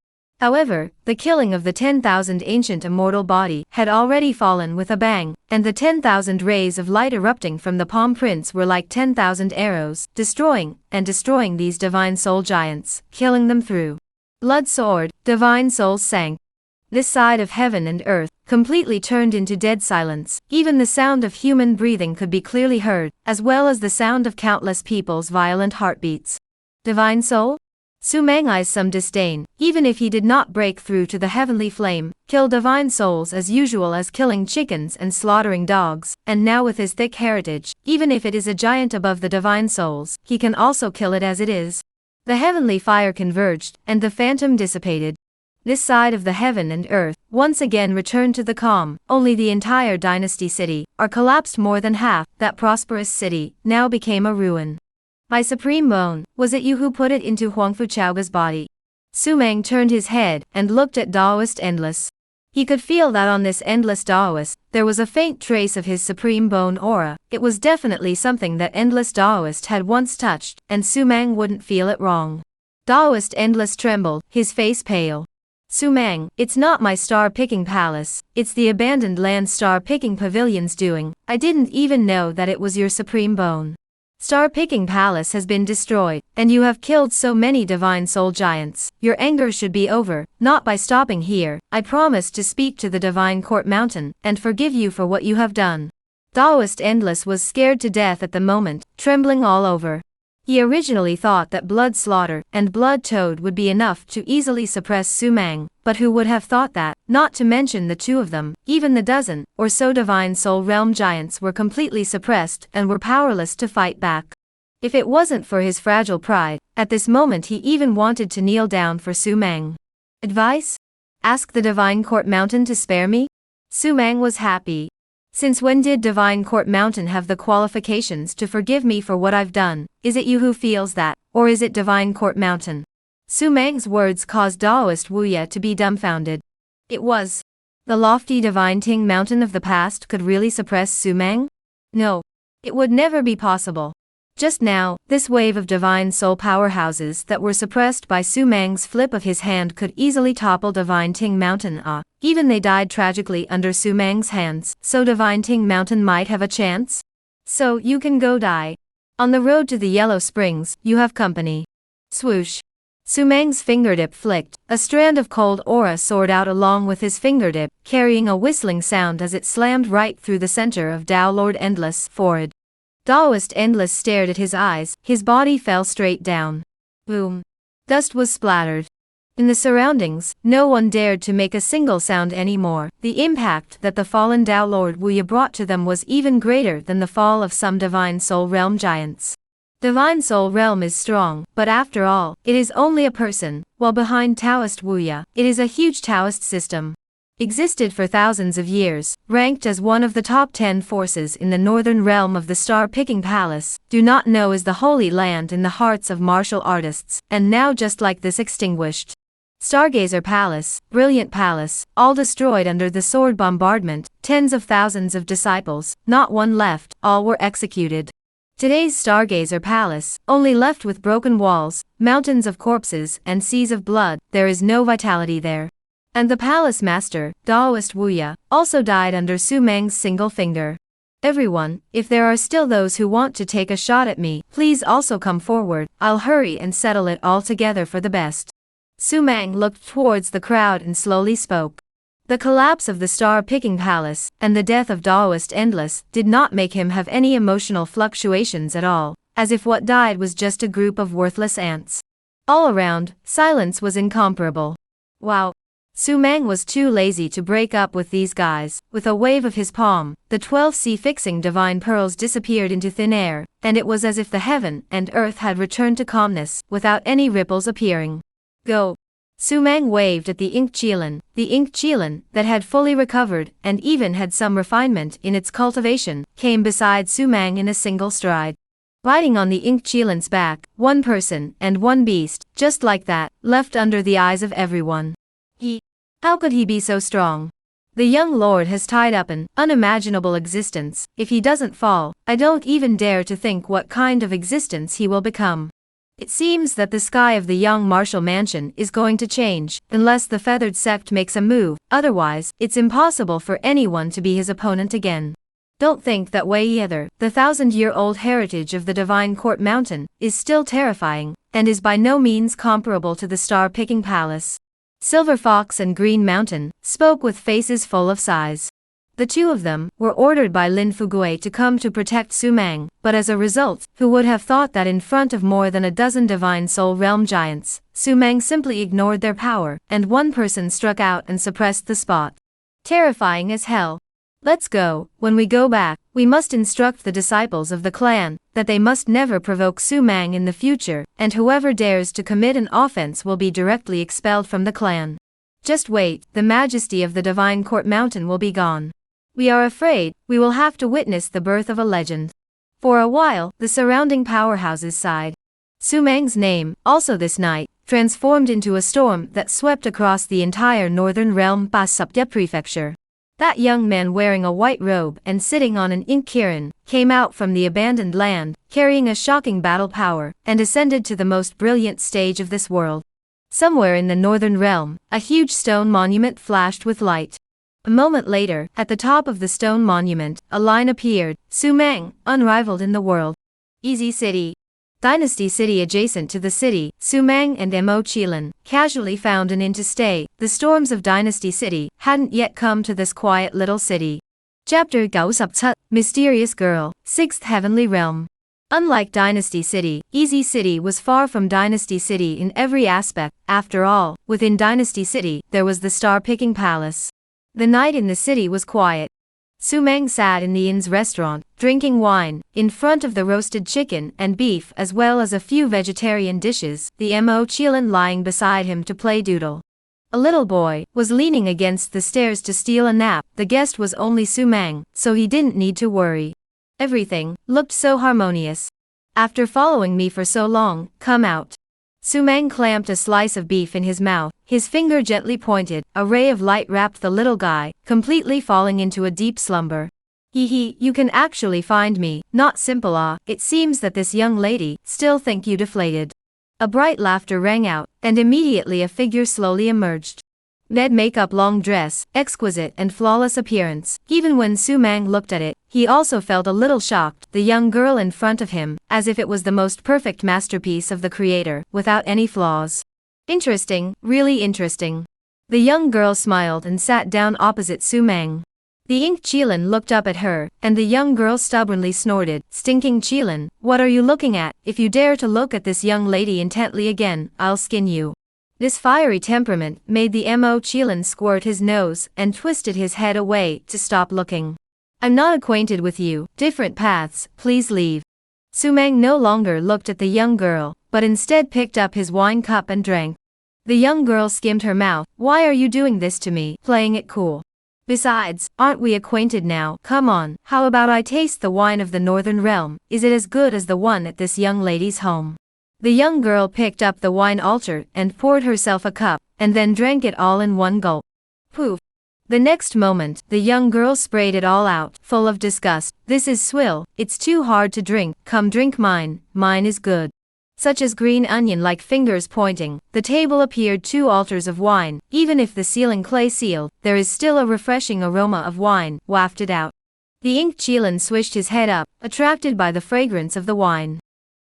However, the killing of the 10,000 ancient immortal body had already fallen with a bang, and the 10,000 rays of light erupting from the palm prints were like 10,000 arrows, destroying these divine soul giants, killing them through. Blood soared, divine souls sank. This side of heaven and earth completely turned into dead silence. Even the sound of human breathing could be clearly heard, as well as the sound of countless people's violent heartbeats. Divine soul? Su-meng eyes some disdain. Even if he did not break through to the heavenly flame, kill divine souls as usual as killing chickens and slaughtering dogs, and now with his thick heritage, even if it is a giant above the divine souls, he can also kill it as it is. The heavenly fire converged, and the phantom dissipated. This side of the heaven and earth once again returned to the calm. Only the entire dynasty city, or collapsed more than half, that prosperous city, now became a ruin. My supreme bone, was it you who put it into Huangfu Chaoga's body? Su-meng turned his head and looked at Daoist Endless. He could feel that on this Endless Daoist, there was a faint trace of his supreme bone aura. It was definitely something that Endless Daoist had once touched, and Su-meng wouldn't feel it wrong. Daoist Endless trembled, his face pale. Su-meng, it's not my star-picking palace, it's the abandoned land star-picking pavilion's doing. I didn't even know that it was your supreme bone. Star-picking palace has been destroyed, and you have killed so many divine soul giants. Your anger should be over, not by stopping here. I promise to speak to the divine court mountain, and forgive you for what you have done. Daoist Endless was scared to death at the moment, trembling all over. He originally thought that blood slaughter and blood toad would be enough to easily suppress Su-meng, but who would have thought that, not to mention the two of them, even the dozen or so divine soul realm giants were completely suppressed and were powerless to fight back. If it wasn't for his fragile pride, at this moment he even wanted to kneel down for Su-meng. Advice? Ask the divine court mountain to spare me? Su-meng was happy. Since when did Divine Court Mountain have the qualifications to forgive me for what I've done? Is it you who feels that, or is it Divine Court Mountain? Su-meng's words caused Daoist Wuya to be dumbfounded. It was. The lofty Divine Ting Mountain of the past could really suppress Su-meng? No. It would never be possible. Just now, this wave of divine soul powerhouses that were suppressed by Su-meng's flip of his hand could easily topple Divine Ting Mountain. Even they died tragically under Su-meng's hands, so Divine Ting Mountain might have a chance? So, you can go die. On the road to the Yellow Springs, you have company. Swoosh. Su-meng's fingertip flicked, a strand of cold aura soared out along with his fingertip, carrying a whistling sound as it slammed right through the center of Dao Lord Endless' forehead. Daoist Endless stared at his eyes, his body fell straight down. Boom. Dust was splattered. In the surroundings, no one dared to make a single sound anymore. The impact that the fallen Dao Lord Wuya brought to them was even greater than the fall of some Divine Soul Realm giants. Divine Soul Realm is strong, but after all, it is only a person, while behind Taoist Wuya, it is a huge Taoist system. Existed for thousands of years, ranked as one of the top 10 forces in the northern realm of the star-picking palace, do not know is the holy land in the hearts of martial artists, and now just like this extinguished. Stargazer Palace, Brilliant Palace, all destroyed under the sword bombardment, tens of thousands of disciples, not one left, all were executed. Today's Stargazer Palace, only left with broken walls, mountains of corpses, and seas of blood, there is no vitality there. And the palace master, Daoist Wuya, also died under Su-meng's single finger. Everyone, if there are still those who want to take a shot at me, please also come forward. I'll hurry and settle it all together for the best. Su-meng looked towards the crowd and slowly spoke. The collapse of the star-picking palace, and the death of Daoist Endless, did not make him have any emotional fluctuations at all, as if what died was just a group of worthless ants. All around, silence was incomparable. Wow. Su-meng was too lazy to break up with these guys. With a wave of his palm, the 12 sea-fixing divine pearls disappeared into thin air, and it was as if the heaven and earth had returned to calmness, without any ripples appearing. Go. Su-meng waved at the ink Qilin that had fully recovered, and even had some refinement in its cultivation, came beside Su-meng in a single stride. Riding on the ink Qilin's back, one person and one beast, just like that, left under the eyes of everyone. How could he be so strong? The young lord has tied up an unimaginable existence. If he doesn't fall, I don't even dare to think what kind of existence he will become. It seems that the sky of the young Marshall mansion is going to change, unless the feathered sect makes a move, otherwise, it's impossible for anyone to be his opponent again. Don't think that way either. The 1,000-year-old heritage of the Divine Court Mountain is still terrifying, and is by no means comparable to the star-picking palace. Silver Fox and Green Mountain spoke with faces full of sighs. The two of them were ordered by Lin Fugui to come to protect Su Mang, but as a result, who would have thought that in front of more than a dozen Divine Soul Realm giants, Su Mang simply ignored their power, and one person struck out and suppressed the spot. Terrifying as hell. Let's go. When we go back, we must instruct the disciples of the clan that they must never provoke Su Mang in the future, and whoever dares to commit an offense will be directly expelled from the clan. Just wait, the majesty of the Divine Court Mountain will be gone. We are afraid we will have to witness the birth of a legend. For a while, the surrounding powerhouses sighed. Su Mang's name, also this night, transformed into a storm that swept across the entire northern realm Basupya Prefecture. That young man wearing a white robe and sitting on an ink kirin came out from the abandoned land, carrying a shocking battle power, and ascended to the most brilliant stage of this world. Somewhere in the northern realm, a huge stone monument flashed with light. A moment later, at the top of the stone monument, a line appeared, Su Mang, unrivaled in the world. Easy City. Dynasty City adjacent to the city, Su Mang and Mo Qilin casually found an inn to stay. The storms of Dynasty City hadn't yet come to this quiet little city. Chapter 97, Mysterious Girl, 6th Heavenly Realm. Unlike Dynasty City, Easy City was far from Dynasty City in every aspect. After all, within Dynasty City, there was the star-picking palace. The night in the city was quiet. Su Mang sat in the inn's restaurant, drinking wine, in front of the roasted chicken and beef as well as a few vegetarian dishes, the Mo Qilin lying beside him to play doodle. A little boy was leaning against the stairs to steal a nap. The guest was only Su Mang, so he didn't need to worry. Everything looked so harmonious. After following me for so long, come out. Su Mang clamped a slice of beef in his mouth, his finger gently pointed. A ray of light wrapped the little guy, completely falling into a deep slumber. Hee, you can actually find me, not simple ah, it seems that this young lady still think you deflated. A bright laughter rang out, and immediately a figure slowly emerged. Red makeup, long dress, exquisite and flawless appearance. Even when Su Mang looked at it, he also felt a little shocked. The young girl in front of him, as if it was the most perfect masterpiece of the creator, without any flaws. Interesting, really interesting. The young girl smiled and sat down opposite Su Mang. The ink Qilin looked up at her, and the young girl stubbornly snorted, "Stinking Qilin, what are you looking at? If you dare to look at this young lady intently again, I'll skin you." This fiery temperament made the Mo Qilin squirt his nose and twisted his head away to stop looking. "I'm not acquainted with you, different paths, please leave." Su Mang no longer looked at the young girl, but instead picked up his wine cup and drank. The young girl skimmed her mouth. "Why are you doing this to me, playing it cool? Besides, aren't we acquainted now? Come on, how about I taste the wine of the Northern Realm? Is it as good as the one at this young lady's home?" The young girl picked up the wine altar and poured herself a cup, and then drank it all in one gulp. Poof. The next moment, the young girl sprayed it all out, full of disgust. "This is swill, it's too hard to drink, come drink mine, mine is good." Such as green onion like fingers pointing, the table appeared 2 altars of wine. Even if the ceiling clay sealed, there is still a refreshing aroma of wine, wafted out. The ink Qilin swished his head up, attracted by the fragrance of the wine.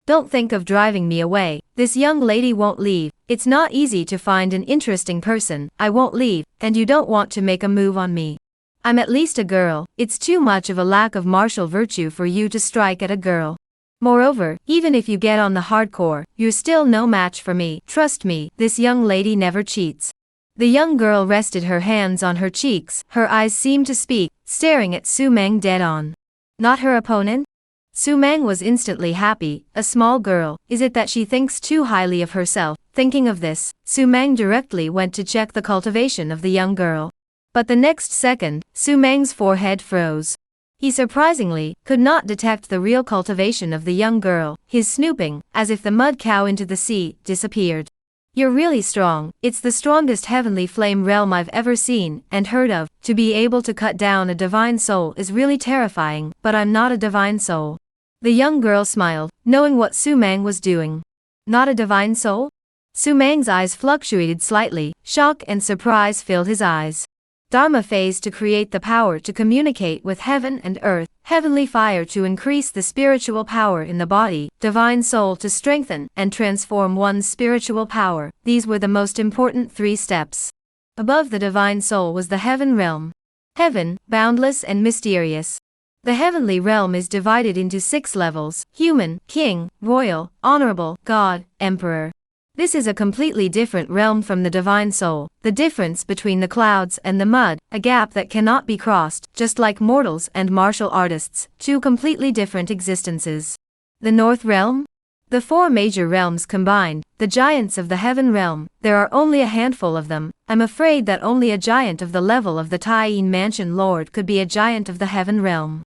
"Don't think of driving me away, this young lady won't leave. It's not easy to find an interesting person. I won't leave, and you don't want to make a move on me. I'm at least a girl, it's too much of a lack of martial virtue for you to strike at a girl. Moreover, even if you get on the hardcore, you're still no match for me. Trust me, this young lady never cheats." The young girl rested her hands on her cheeks, her eyes seemed to speak, staring at Su Mang dead on. Not her opponent? Su Mang was instantly happy. A small girl, is it that she thinks too highly of herself? Thinking of this, Su Mang directly went to check the cultivation of the young girl. But the next second, Su Mang's forehead froze. He surprisingly could not detect the real cultivation of the young girl. His snooping, as if the mud cow into the sea, disappeared. "You're really strong, it's the strongest heavenly flame realm I've ever seen and heard of. To be able to cut down a divine soul is really terrifying, but I'm not a divine soul." The young girl smiled, knowing what Su Mang was doing. Not a divine soul? Su Mang's eyes fluctuated slightly, shock and surprise filled his eyes. Dharma phase to create the power to communicate with heaven and earth, heavenly fire to increase the spiritual power in the body, divine soul to strengthen and transform one's spiritual power. These were the most important 3 steps. Above the divine soul was the heaven realm. Heaven, boundless and mysterious. The heavenly realm is divided into 6 levels: human, king, royal, honorable, god, emperor. This is a completely different realm from the divine soul, the difference between the clouds and the mud, a gap that cannot be crossed, just like mortals and martial artists, 2 completely different existences. The North Realm? The 4 major realms combined, the giants of the heaven realm, there are only a handful of them. I'm afraid that only a giant of the level of the Tyene Mansion Lord could be a giant of the heaven realm.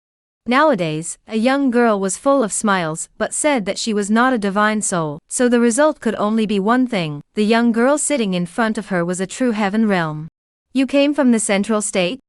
Nowadays, a young girl was full of smiles but said that she was not a divine soul, so the result could only be one thing: the young girl sitting in front of her was a true heaven realm. You came from the central state?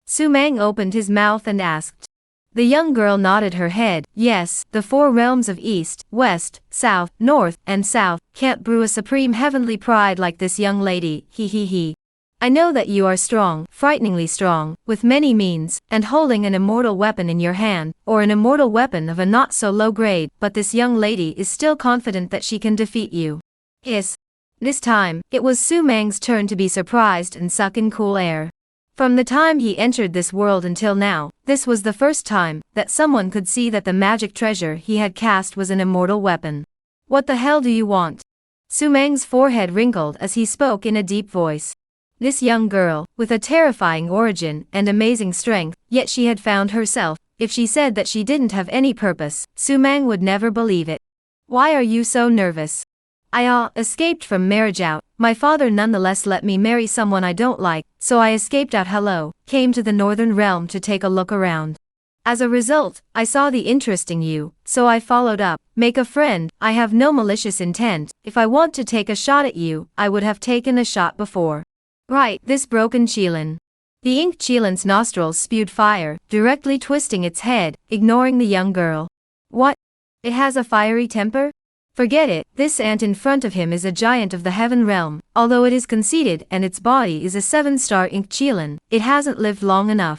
Su Mang opened his mouth and asked. The young girl nodded her head. Yes, the 4 realms of East, West, South, North, and South can't brew a supreme heavenly pride like this young lady, he. I know that you are strong, frighteningly strong, with many means, and holding an immortal weapon in your hand, or an immortal weapon of a not so low grade, but this young lady is still confident that she can defeat you. Yes. This time, it was Su Mang's turn to be surprised and suck in cool air. From the time he entered this world until now, this was the first time that someone could see that the magic treasure he had cast was an immortal weapon. What the hell do you want? Su Mang's forehead wrinkled as he spoke in a deep voice. This young girl, with a terrifying origin and amazing strength, yet she had found herself. If she said that she didn't have any purpose, Su Mang would never believe it. Why are you so nervous? I escaped from marriage out. My father nonetheless let me marry someone I don't like, so I escaped out. Came to the northern realm to take a look around. As a result, I saw the interest in you, so I followed up. Make a friend. I have no malicious intent. If I want to take a shot at you, I would have taken a shot before. Right, this broken Qilin. The ink Qilin's nostrils spewed fire, directly twisting its head, ignoring the young girl. What? It has a fiery temper? Forget it, this ant in front of him is a giant of the heaven realm, although it is conceited and its body is a 7-star ink Qilin, it hasn't lived long enough.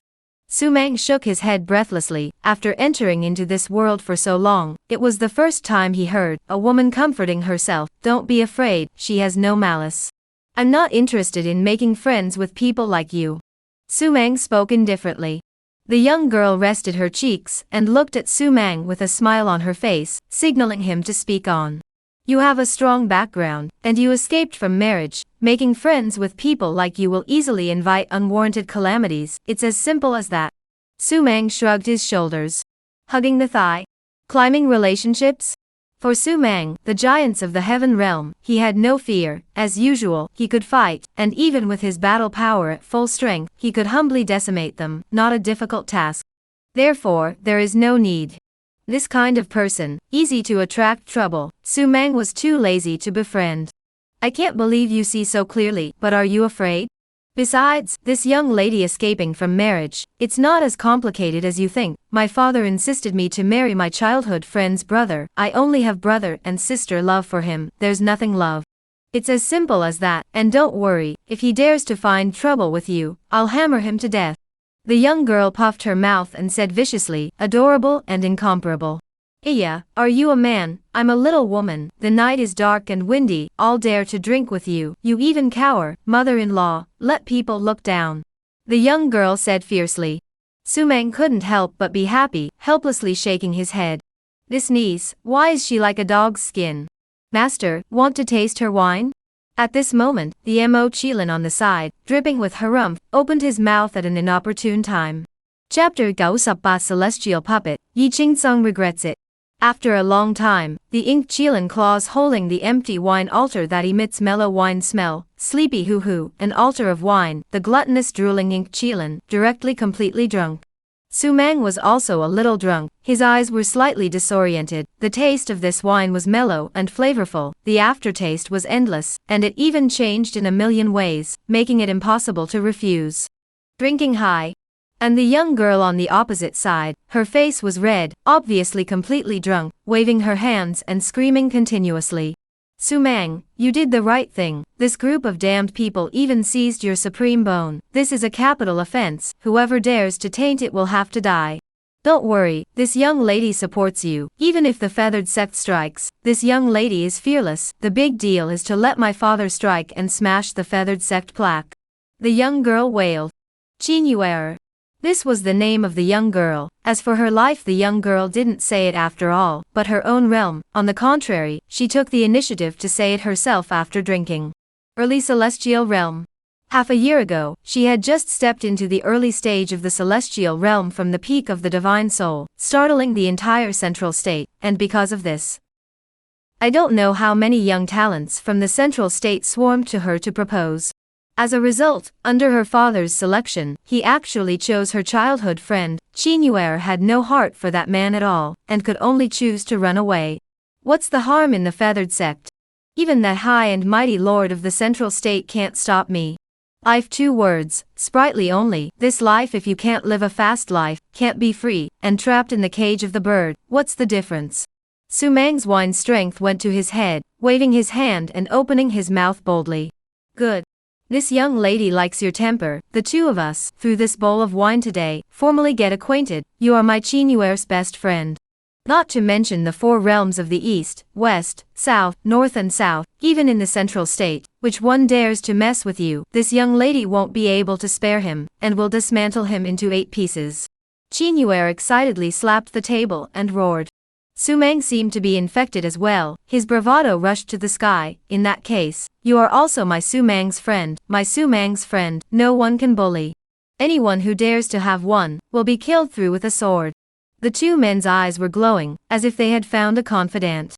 Su Mang shook his head breathlessly. After entering into this world for so long, it was the first time he heard a woman comforting herself. Don't be afraid, she has no malice. I'm not interested in making friends with people like you. Su Mang spoke indifferently. The young girl rested her cheeks and looked at Su Mang with a smile on her face, signaling him to speak on. You have a strong background, and you escaped from marriage. Making friends with people like you will easily invite unwarranted calamities. It's as simple as that. Su Mang shrugged his shoulders. Hugging the thigh? Climbing relationships? For Su Mang, the giants of the heaven realm, he had no fear. As usual, he could fight, and even with his battle power at full strength, he could humbly decimate them, not a difficult task. Therefore, there is no need. This kind of person, easy to attract trouble, Su Mang was too lazy to befriend. I can't believe you see so clearly, but are you afraid? Besides, this young lady escaping from marriage, it's not as complicated as you think. My father insisted me to marry my childhood friend's brother. I only have brother and sister love for him, there's nothing love. It's as simple as that, and don't worry, if he dares to find trouble with you, I'll hammer him to death. The young girl puffed her mouth and said viciously, adorable and incomparable. Iya, are you a man? I'm a little woman. The night is dark and windy. I'll dare to drink with you. You even cower, mother-in-law. Let people look down. The young girl said fiercely. Su Mang couldn't help but be happy, helplessly shaking his head. This niece, why is she like a dog's skin? Master, want to taste her wine? At this moment, the Mo Qilin on the side, dripping with harumph, opened his mouth at an inopportune time. Chapter 98 Celestial Puppet, Yi Qingtsung regrets it. After a long time, the ink Qilin claws holding the empty wine altar that emits mellow wine smell, sleepy hoo-hoo, an altar of wine, the gluttonous drooling ink Qilin, directly completely drunk. Su Mang was also a little drunk, his eyes were slightly disoriented. The taste of this wine was mellow and flavorful, the aftertaste was endless, and it even changed in a million ways, making it impossible to refuse. Drinking high. And the young girl on the opposite side, her face was red, obviously completely drunk, waving her hands and screaming continuously. Su-mang, you did the right thing. This group of damned people even seized your supreme bone. This is a capital offense. Whoever dares to taint it will have to die. Don't worry, this young lady supports you. Even if the feathered sect strikes, this young lady is fearless. The big deal is to let my father strike and smash the feathered sect plaque. The young girl wailed. Chinyuer. This was the name of the young girl. As for her life, the young girl didn't say it after all, but her own realm. On the contrary, she took the initiative to say it herself after drinking. Early celestial realm. Half a year ago, she had just stepped into the early stage of the celestial realm from the peak of the divine soul, startling the entire central state, and because of this, I don't know how many young talents from the central state swarmed to her to propose. As a result, under her father's selection, he actually chose her childhood friend. Chinyuer had no heart for that man at all, and could only choose to run away. What's the harm in the feathered sect? Even that high and mighty lord of the central state can't stop me. I've 2 words, sprightly only. This life, if you can't live a fast life, can't be free, and trapped in the cage of the bird. What's the difference? Su-mang's wine strength went to his head, waving his hand and opening his mouth boldly. Good. This young lady likes your temper. The 2 of us, through this bowl of wine today, formally get acquainted. You are my Chinyuer's best friend. Not to mention the 4 realms of the east, west, south, north and south, even in the central state, which one dares to mess with you, this young lady won't be able to spare him, and will dismantle him into 8 pieces. Chinyuer excitedly slapped the table and roared. Su-mang seemed to be infected as well. His bravado rushed to the sky. In that case, you are also my Su-mang's friend. My Su-mang's friend, no one can bully. Anyone who dares to have one, will be killed through with a sword. The 2 men's eyes were glowing, as if they had found a confidant.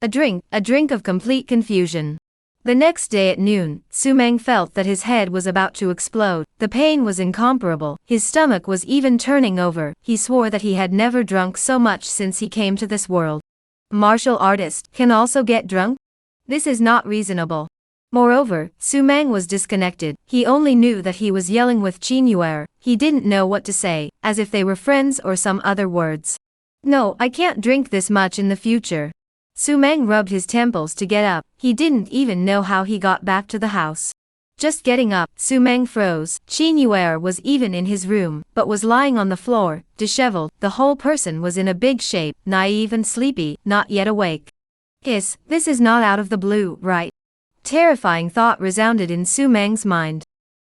A drink of complete confusion. The next day at noon, Su-mang felt that his head was about to explode. The pain was incomparable. His stomach was even turning over. He swore that he had never drunk so much since he came to this world. Martial artist can also get drunk? This is not reasonable. Moreover, Su-mang was disconnected. He only knew that he was yelling with Chinyuer. He didn't know what to say, as if they were friends or some other words. No, I can't drink this much in the future. Su-mang rubbed his temples to get up. He didn't even know how he got back to the house. Just getting up, Su-mang froze. Chinyuer was even in his room, but was lying on the floor, disheveled. The whole person was in a big shape, naive and sleepy, not yet awake. This is not out of the blue, right? Terrifying thought resounded in Su-mang's mind.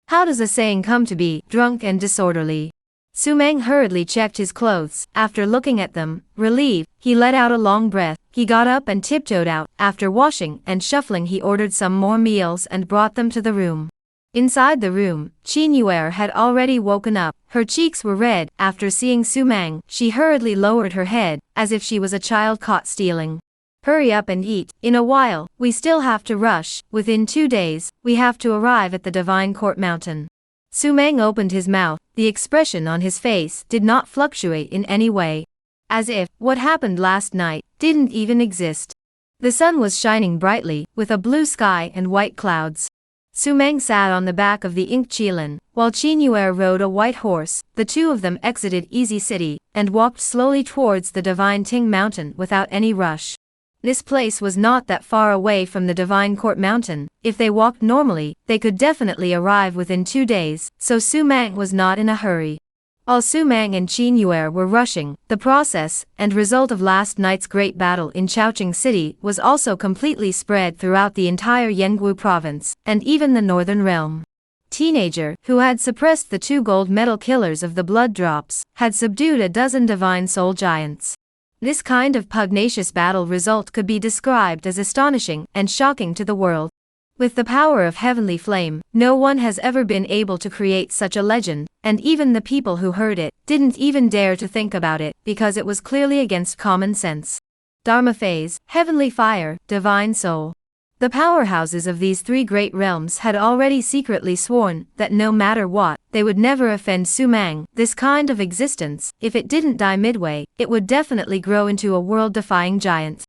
How does a saying come to be, drunk and disorderly? Su-mang hurriedly checked his clothes. After looking at them, relieved, he let out a long breath. He got up and tiptoed out. After washing and shuffling, he ordered some more meals and brought them to the room. Inside the room, Chinyuer had already woken up. Her cheeks were red. After seeing Su-mang, she hurriedly lowered her head, as if she was a child caught stealing. Hurry up and eat. In a while, we still have to rush. Within 2 days, we have to arrive at the Divine Court Mountain. Su-mang opened his mouth. The expression on his face did not fluctuate in any way. As if, what happened last night, didn't even exist. The sun was shining brightly, with a blue sky and white clouds. Su-mang sat on the back of the ink chilin, while Chinyuer rode a white horse. The 2 of them exited Easy City, and walked slowly towards the Divine Ting Mountain without any rush. This place was not that far away from the Divine Court Mountain. If they walked normally, they could definitely arrive within 2 days, so Su-mang was not in a hurry. While Su-mang and Chinyuer were rushing, the process and result of last night's great battle in Chaoqing City was also completely spread throughout the entire Yanggu province, and even the Northern Realm. Teenager, who had suppressed the 2 gold medal killers of the blood drops, had subdued a dozen divine soul giants. This kind of pugnacious battle result could be described as astonishing and shocking to the world. With the power of heavenly flame, no one has ever been able to create such a legend, and even the people who heard it didn't even dare to think about it, because it was clearly against common sense. Dharma phase, heavenly fire, divine soul. The powerhouses of these 3 great realms had already secretly sworn that no matter what, they would never offend Su-mang. This kind of existence, if it didn't die midway, it would definitely grow into a world-defying giant.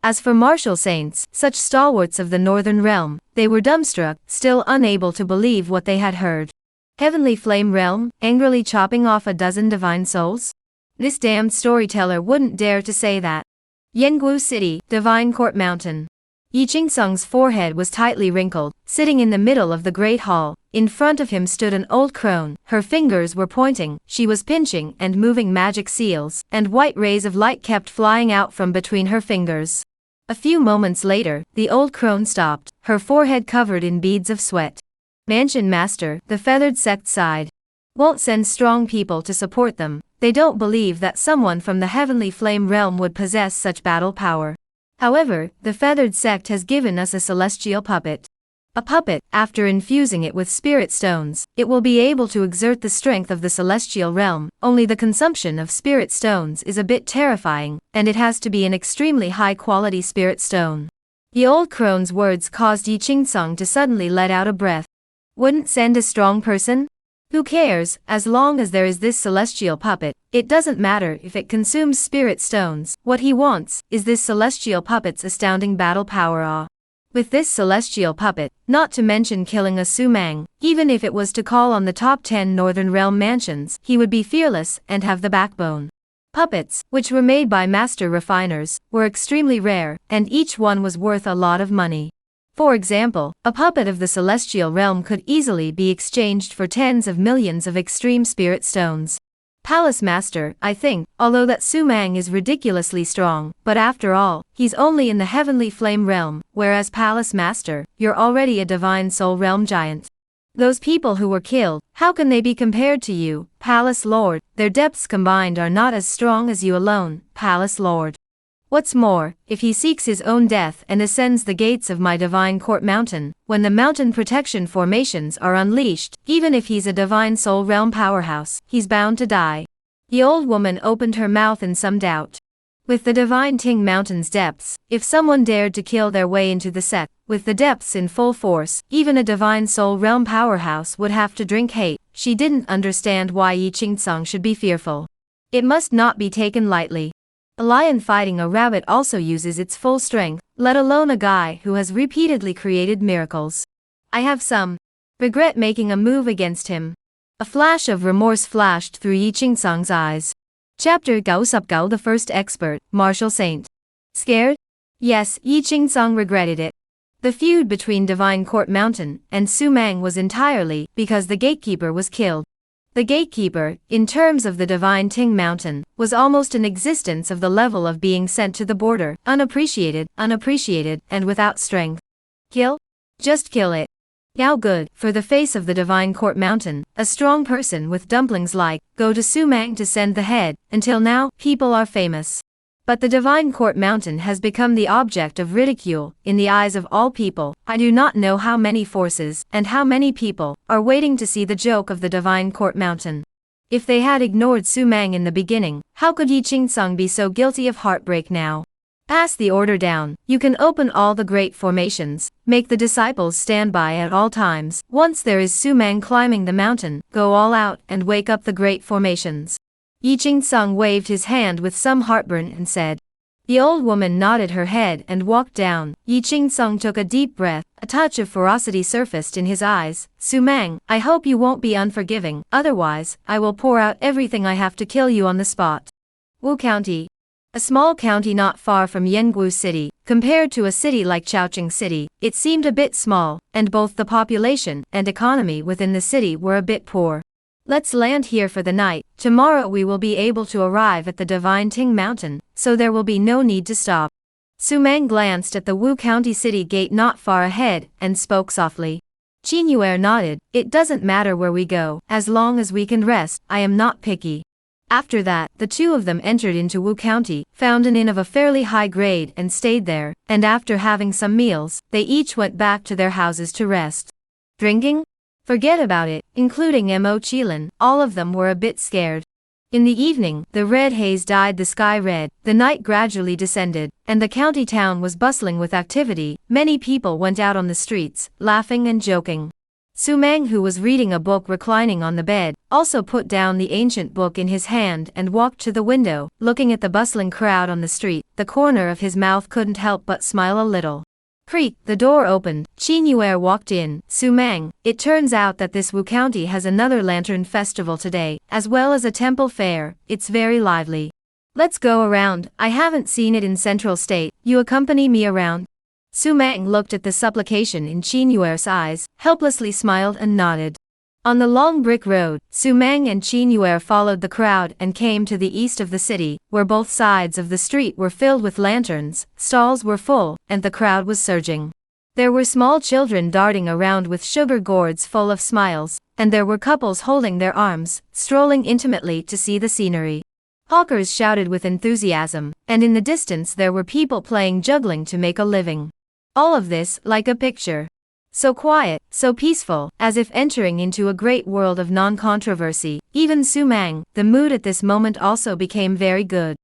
As for martial saints, such stalwarts of the Northern Realm, they were dumbstruck, still unable to believe what they had heard. Heavenly Flame Realm, angrily chopping off a dozen divine souls? This damned storyteller wouldn't dare to say that. Yanggu City, Divine Court Mountain. Yi Jingsung's forehead was tightly wrinkled, sitting in the middle of the great hall. In front of him stood an old crone, her fingers were pointing, she was pinching and moving magic seals, and white rays of light kept flying out from between her fingers. A few moments later, the old crone stopped, her forehead covered in beads of sweat. Mansion Master, the feathered sect sighed. Won't send strong people to support them, they don't believe that someone from the heavenly flame realm would possess such battle power. However, the feathered sect has given us a celestial puppet. A puppet, after infusing it with spirit stones, it will be able to exert the strength of the celestial realm, only the consumption of spirit stones is a bit terrifying, and it has to be an extremely high-quality spirit stone. The old crone's words caused Yi Jingsung to suddenly let out a breath. Wouldn't send a strong person? Who cares, as long as there is this celestial puppet, it doesn't matter if it consumes spirit stones, what he wants is this celestial puppet's astounding battle power. With this celestial puppet, not to mention killing a Sumang, even if it was to call on the top 10 Northern Realm mansions, he would be fearless and have the backbone. Puppets, which were made by master refiners, were extremely rare, and each one was worth a lot of money. For example, a puppet of the celestial realm could easily be exchanged for tens of millions of extreme spirit stones. Palace Master, I think, although that Sumang is ridiculously strong, but after all, he's only in the heavenly flame realm, whereas Palace Master, you're already a divine soul realm giant. Those people who were killed, how can they be compared to you, Palace Lord? Their depths combined are not as strong as you alone, Palace Lord. What's more, if he seeks his own death and ascends the gates of my divine court mountain, when the mountain protection formations are unleashed, even if he's a divine soul realm powerhouse, he's bound to die. The old woman opened her mouth in some doubt. With the divine Ting mountain's depths, if someone dared to kill their way into the sect, with the depths in full force, even a divine soul realm powerhouse would have to drink hate. She didn't understand why Yi Jingsung should be fearful. It must not be taken lightly. A lion fighting a rabbit also uses its full strength, let alone a guy who has repeatedly created miracles. I have some regret making a move against him. A flash of remorse flashed through Yi Jingsung's eyes. Chapter 99 The First Expert, Martial Saint. Scared? Yes, Yi Jingsung regretted it. The feud between Divine Court Mountain and Sumang was entirely because the gatekeeper was killed. The gatekeeper, in terms of the divine Ting mountain, was almost an existence of the level of being sent to the border, unappreciated, and without strength. Kill? Just kill it. Now good, for the face of the divine court mountain, a strong person with dumplings like, go to Sumang to send the head, until now, people are famous. But the divine court mountain has become the object of ridicule, in the eyes of all people. I do not know how many forces, and how many people, are waiting to see the joke of the divine court mountain. If they had ignored Sumang in the beginning, how could Yi Jingsung be so guilty of heartbreak now? Pass the order down, you can open all the great formations, make the disciples stand by at all times. Once there is Sumang climbing the mountain, go all out and wake up the great formations. Yi Jingsung waved his hand with some heartburn and said. The old woman nodded her head and walked down. Yi Jingsung took a deep breath, a touch of ferocity surfaced in his eyes. Sumang, I hope you won't be unforgiving, otherwise, I will pour out everything I have to kill you on the spot. Wu County. A small county not far from Yenggu City, compared to a city like Chaoqing City, it seemed a bit small, and both the population and economy within the city were a bit poor. Let's land here for the night, tomorrow we will be able to arrive at the Divine Ting Mountain, so there will be no need to stop. Sumang glanced at the Wu County city gate not far ahead, and spoke softly. Qinyuer nodded, it doesn't matter where we go, as long as we can rest, I am not picky. After that, the two of them entered into Wu County, found an inn of a fairly high grade and stayed there, and after having some meals, they each went back to their houses to rest. Drinking? Forget about it, including Mo Qilin, all of them were a bit scared. In the evening, the red haze dyed the sky red, the night gradually descended, and the county town was bustling with activity. Many people went out on the streets, laughing and joking. Sumang, who was reading a book reclining on the bed, also put down the ancient book in his hand and walked to the window, looking at the bustling crowd on the street. The corner of his mouth couldn't help but smile a little. Creak, the door opened, Qinyuer walked in. Sumang, it turns out that this Wu County has another lantern festival today, as well as a temple fair, it's very lively. Let's go around, I haven't seen it in Central State, you accompany me around? Su Mang looked at the supplication in Qin Yuer's eyes, helplessly smiled and nodded. On the long brick road, Su Mang and Qin Yuer followed the crowd and came to the east of the city, where both sides of the street were filled with lanterns, stalls were full, and the crowd was surging. There were small children darting around with sugar gourds full of smiles, and there were couples holding their arms, strolling intimately to see the scenery. Hawkers shouted with enthusiasm, and in the distance there were people playing juggling to make a living. All of this, like a picture. So quiet, so peaceful, as if entering into a great world of non-controversy. Even Su Mang, the mood at this moment also became very good.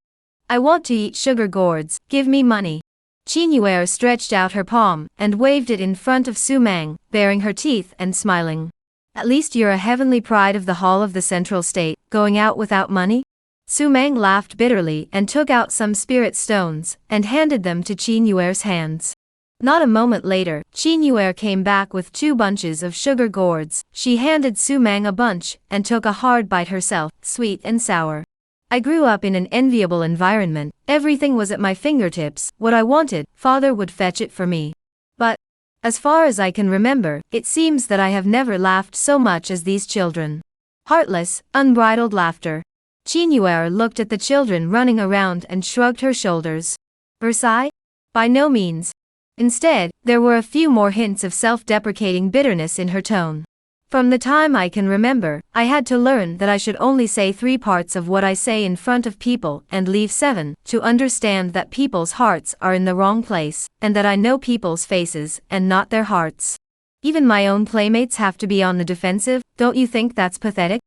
I want to eat sugar gourds, give me money. Qin Yuer stretched out her palm, and waved it in front of Su Mang, baring her teeth and smiling. At least you're a heavenly pride of the hall of the central state, going out without money? Su Mang laughed bitterly and took out some spirit stones, and handed them to Qin Yuer's hands. Not a moment later, Qin Yuer came back with 2 bunches of sugar gourds. She handed Su Mang a bunch, and took a hard bite herself, sweet and sour. I grew up in an enviable environment, everything was at my fingertips, what I wanted, father would fetch it for me. But, as far as I can remember, it seems that I have never laughed so much as these children. Heartless, unbridled laughter. Qin Yuer looked at the children running around and shrugged her shoulders. Versailles? By no means. Instead, there were a few more hints of self-deprecating bitterness in her tone. From the time I can remember, I had to learn that I should only say 3 parts of what I say in front of people and leave 7, to understand that people's hearts are in the wrong place, and that I know people's faces and not their hearts. Even my own playmates have to be on the defensive, don't you think that's pathetic?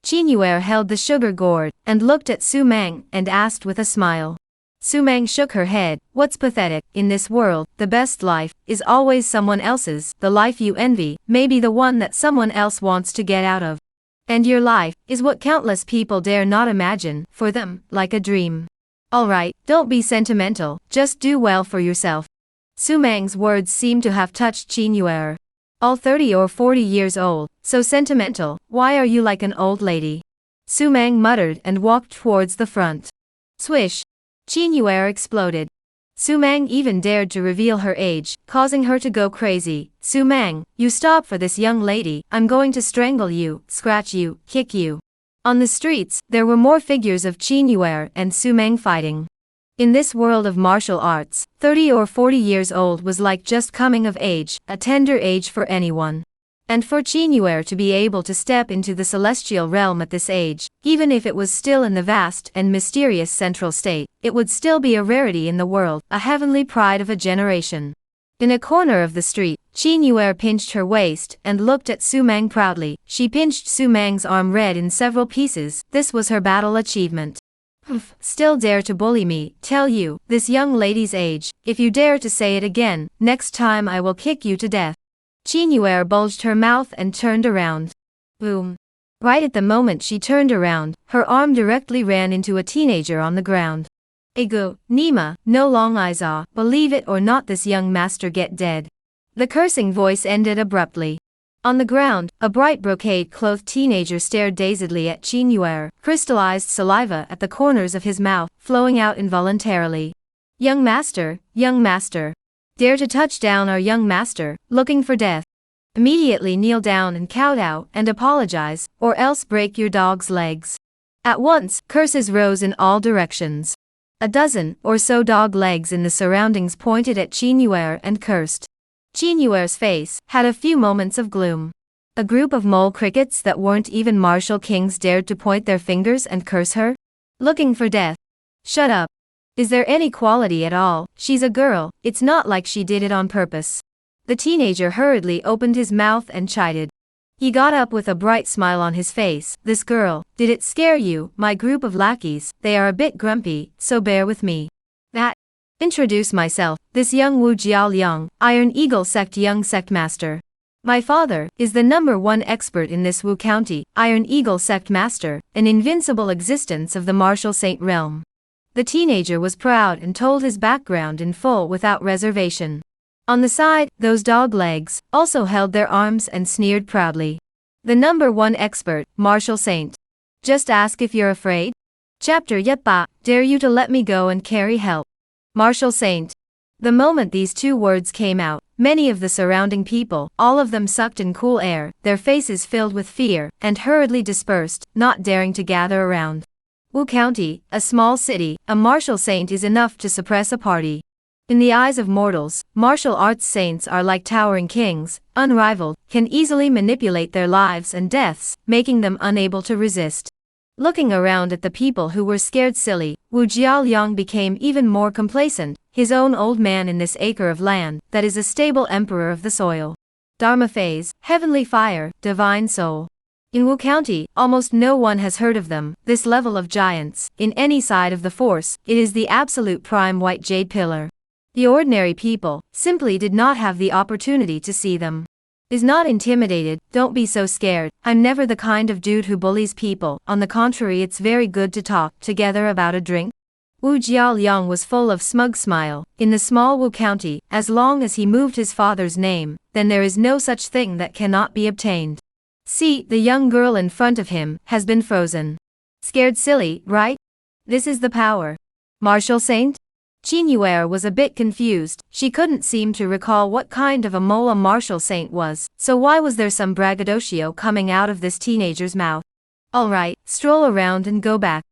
Qin Yuer held the sugar gourd, and looked at Su Mang, and asked with a smile. Su Mang shook her head. What's pathetic? In this world, the best life is always someone else's. The life you envy may be the one that someone else wants to get out of. And your life is what countless people dare not imagine, for them, like a dream. Alright, don't be sentimental, just do well for yourself. Su Mang's words seemed to have touched Qin Yuer. All 30 or 40 years old, so sentimental, why are you like an old lady? Su Mang muttered and walked towards the front. Swish! Qin Yuer exploded. Su Mang even dared to reveal her age, causing her to go crazy. Su Mang, you stop for this young lady, I'm going to strangle you, scratch you, kick you. On the streets, there were more figures of Qin Yuer and Su Mang fighting. In this world of martial arts, 30 or 40 years old was like just coming of age, a tender age for anyone. And for Qin Yuer to be able to step into the celestial realm at this age, even if it was still in the vast and mysterious central state, it would still be a rarity in the world, a heavenly pride of a generation. In a corner of the street, Qin Yuer pinched her waist and looked at Su Mang proudly. She pinched Su Mang's arm red in several pieces. This was her battle achievement. Still dare to bully me, tell you, this young lady's age, if you dare to say it again, next time I will kick you to death. Qin Yuer bulged her mouth and turned around. Boom. Right at the moment she turned around, her arm directly ran into a teenager on the ground. Egu, Nima, no long eyes ah, believe it or not this young master get dead. The cursing voice ended abruptly. On the ground, a bright brocade-clothed teenager stared dazedly at Qin Yuer, crystallized saliva at the corners of his mouth, flowing out involuntarily. Young master, dare to touch down our young master, looking for death. Immediately kneel down and kowtow and apologize, or else break your dog's legs. At once, curses rose in all directions. A dozen or so dog legs in the surroundings pointed at Qin Yuer and cursed. Qin Yuer's face had a few moments of gloom. A group of mole crickets that weren't even martial kings dared to point their fingers and curse her? Looking for death. Shut up. Is there any quality at all? She's a girl, it's not like she did it on purpose. The teenager hurriedly opened his mouth and chided. He got up with a bright smile on his face. This girl, did it scare you? My group of lackeys, they are a bit grumpy, so bear with me. Introduce myself, this young Wu Jiaoliang, Iron Eagle Sect young sect master. My father is the #1 expert in this Wu County, Iron Eagle Sect master, an invincible existence of the martial saint realm. The teenager was proud and told his background in full without reservation. On the side, those dog legs also held their arms and sneered proudly. The #1 expert, martial saint. Just ask if you're afraid? Chapter Yep ba, dare you to let me go and carry help. Martial saint. The moment these two words came out, many of the surrounding people, all of them sucked in cool air, their faces filled with fear, and hurriedly dispersed, not daring to gather around. Wu County, a small city, a martial saint is enough to suppress a party. In the eyes of mortals, martial arts saints are like towering kings, unrivaled, can easily manipulate their lives and deaths, making them unable to resist. Looking around at the people who were scared silly, Wu Jiaoliang became even more complacent, his own old man in this acre of land, that is a stable emperor of the soil. Dharma phase, heavenly fire, divine soul. In Wu County, almost no one has heard of them, this level of giants, in any side of the force, it is the absolute prime white jade pillar. The ordinary people simply did not have the opportunity to see them. Is not intimidated, don't be so scared, I'm never the kind of dude who bullies people, on the contrary it's very good to talk together about a drink. Wu Jiaoliang was full of smug smile, in the small Wu County, as long as he moved his father's name, then there is no such thing that cannot be obtained. See, the young girl in front of him, has been frozen. Scared silly, right? This is the power. Martial saint? Qinyuer was a bit confused, she couldn't seem to recall what kind of a mole a martial saint was, so why was there some braggadocio coming out of this teenager's mouth? Alright, stroll around and go back.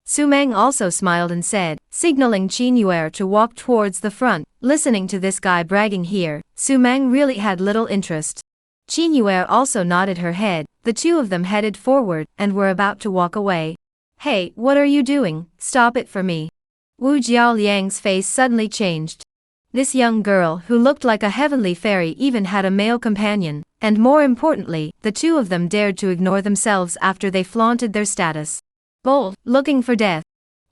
Su Meng also smiled and said, signaling Qinyuer to walk towards the front. Listening to this guy bragging here, Su Meng really had little interest. Qinyuer also nodded her head, the two of them headed forward, and were about to walk away. Hey, what are you doing? Stop it for me. Wu Jiaoliang's face suddenly changed. This young girl who looked like a heavenly fairy even had a male companion, and more importantly, the two of them dared to ignore themselves after they flaunted their status. Bold, looking for death.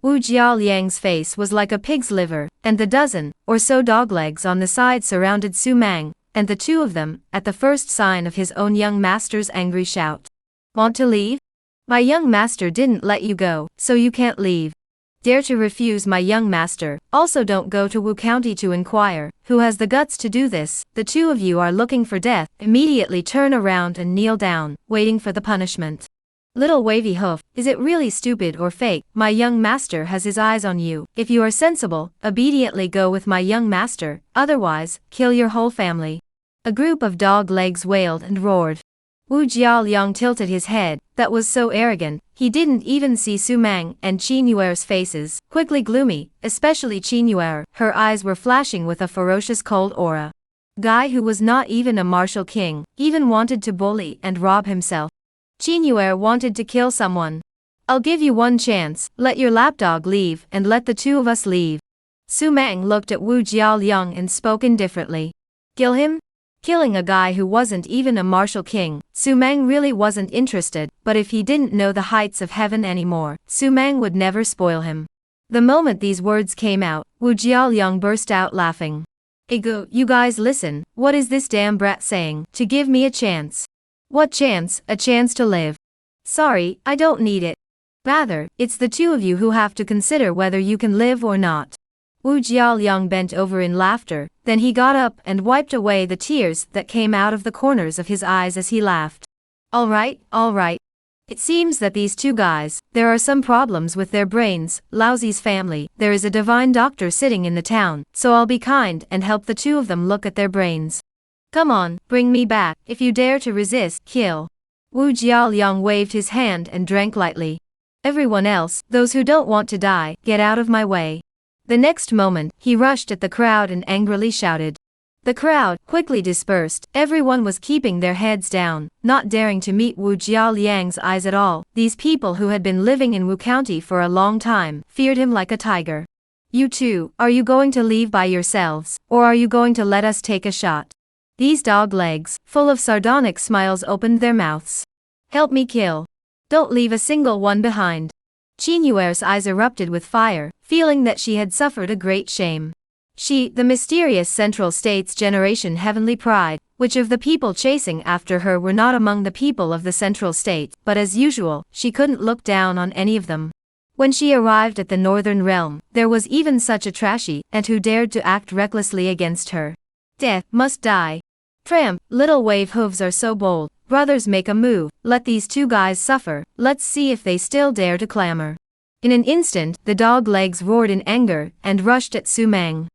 Wu Jiaoliang's face was like a pig's liver, and the dozen or so doglegs on the side surrounded Su Meng, and the two of them, at the first sign of his own young master's angry shout. Want to leave? My young master didn't let you go, so you can't leave. Dare to refuse my young master, also don't go to Wu County to inquire, who has the guts to do this, the two of you are looking for death, immediately turn around and kneel down, waiting for the punishment. Little wavy hoof, is it really stupid or fake? My young master has his eyes on you, if you are sensible, obediently go with my young master, otherwise, kill your whole family. A group of dog legs wailed and roared. Wu Jiaoliang tilted his head, that was so arrogant, he didn't even see Su Meng and Qinyuer's faces, quickly gloomy, especially Qinyuer, her eyes were flashing with a ferocious cold aura. Guy who was not even a martial king, even wanted to bully and rob himself. Qinyuer wanted to kill someone. I'll give you one chance, let your lapdog leave and let the two of us leave. Su Meng looked at Wu Jiaoliang and spoke indifferently. Kill him? Killing a guy who wasn't even a martial king, Su Meng really wasn't interested, but if he didn't know the heights of heaven anymore, Su Meng would never spoil him. The moment these words came out, Wu Jiaoliang burst out laughing. Ego, you guys listen, what is this damn brat saying, to give me a chance? What chance? A chance to live. Sorry, I don't need it. Rather, it's the two of you who have to consider whether you can live or not. Wu Jiaoliang bent over in laughter, then he got up and wiped away the tears that came out of the corners of his eyes as he laughed. Alright. It seems that these two guys, there are some problems with their brains, Laozi's family, there is a divine doctor sitting in the town, so I'll be kind and help the two of them look at their brains. Come on, bring me back, if you dare to resist, kill. Wu Jiaoliang waved his hand and drank lightly. Everyone else, those who don't want to die, get out of my way. The next moment, he rushed at the crowd and angrily shouted. The crowd quickly dispersed, everyone was keeping their heads down, not daring to meet Wu Jiaoliang's eyes at all. These people who had been living in Wu County for a long time, feared him like a tiger. You two, are you going to leave by yourselves, or are you going to let us take a shot? These dog legs, full of sardonic smiles opened their mouths. Help me kill. Don't leave a single one behind. Qinyuer's eyes erupted with fire, feeling that she had suffered a great shame. She, the mysterious Central States generation heavenly pride, which of the people chasing after her were not among the people of the Central State, but as usual, she couldn't look down on any of them. When she arrived at the Northern Realm, there was even such a trashy, and who dared to act recklessly against her. Death, must die. Tramp, little wave hooves are so bold, brothers make a move, let these two guys suffer, let's see if they still dare to clamor. In an instant, the dog legs roared in anger, and rushed at Su Meng.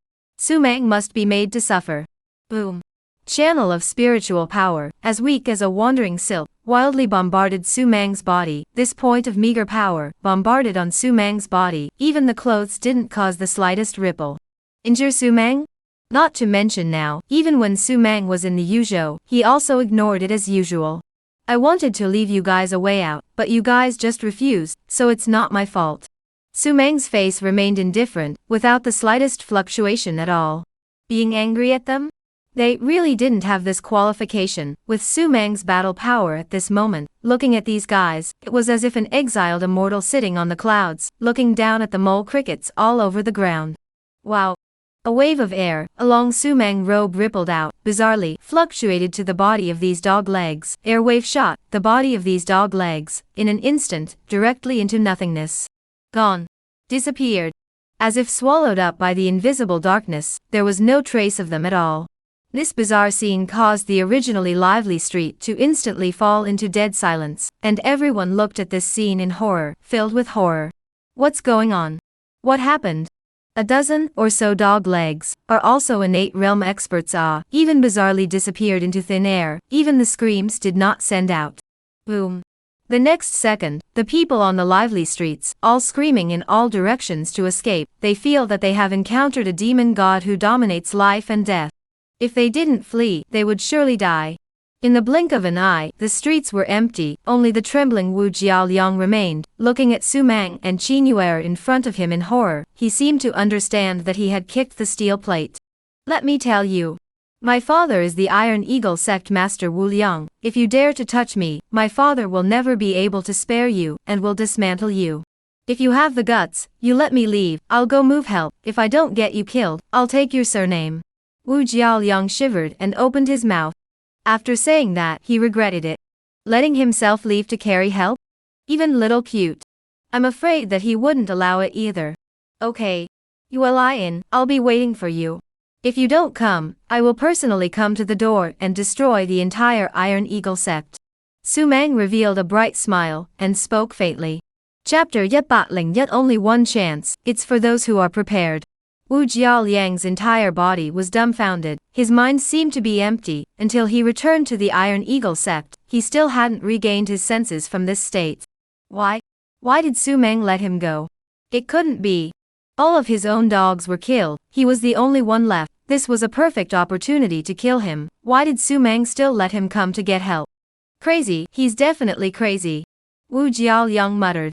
Su-mang must be made to suffer. Boom. Channel of spiritual power, as weak as a wandering silk, wildly bombarded Su-mang's body. This point of meager power, bombarded on Su-mang's body, even the clothes didn't cause the slightest ripple. Injure Su-mang? Not to mention now, even when Su-mang was in the Yuzhou, he also ignored it as usual. I wanted to leave you guys a way out, but you guys just refused, so it's not my fault. Su-mang's face remained indifferent, without the slightest fluctuation at all. Being angry at them? They really didn't have this qualification. With Su-mang's battle power at this moment, looking at these guys, it was as if an exiled immortal sitting on the clouds, looking down at the mole crickets all over the ground. Wow. A wave of air, along Su-mang's robe rippled out, bizarrely, fluctuated to the body of these dog legs. Air wave shot, the body of these dog legs, in an instant, directly into nothingness. Gone. Disappeared. As if swallowed up by the invisible darkness, there was no trace of them at all. This bizarre scene caused the originally lively street to instantly fall into dead silence, and everyone looked at this scene in horror, filled with horror. What's going on? What happened? A dozen or so dog legs, are also innate realm experts even bizarrely disappeared into thin air, even the screams did not send out. Boom. The next second, the people on the lively streets, all screaming in all directions to escape, they feel that they have encountered a demon god who dominates life and death. If they didn't flee, they would surely die. In the blink of an eye, the streets were empty, only the trembling Wu Jiaoliang remained, looking at Su-mang and Qin Yuer in front of him in horror. He seemed to understand that he had kicked the steel plate. Let me tell you. My father is the Iron Eagle sect master Wu Liang. If you dare to touch me, my father will never be able to spare you, and will dismantle you. If you have the guts, you let me leave, I'll go move help. If I don't get you killed, I'll take your surname. Wu Jiaoliang shivered and opened his mouth. After saying that, he regretted it. Letting himself leave to carry help? Even little cute. I'm afraid that he wouldn't allow it either. Okay. You will lie in, I'll be waiting for you. If you don't come, I will personally come to the door and destroy the entire Iron Eagle sect. Su-mang revealed a bright smile, and spoke faintly. Chapter Yet Battling Yet Only One Chance, it's for those who are prepared. Wu Jiaoliang's entire body was dumbfounded, his mind seemed to be empty, until he returned to the Iron Eagle sect. He still hadn't regained his senses from this state. Why? Why did Su-mang let him go? It couldn't be. All of his own dogs were killed, he was the only one left, this was a perfect opportunity to kill him. Why did Su-mang still let him come to get help? Crazy, he's definitely crazy. Wu Jiaoliang muttered.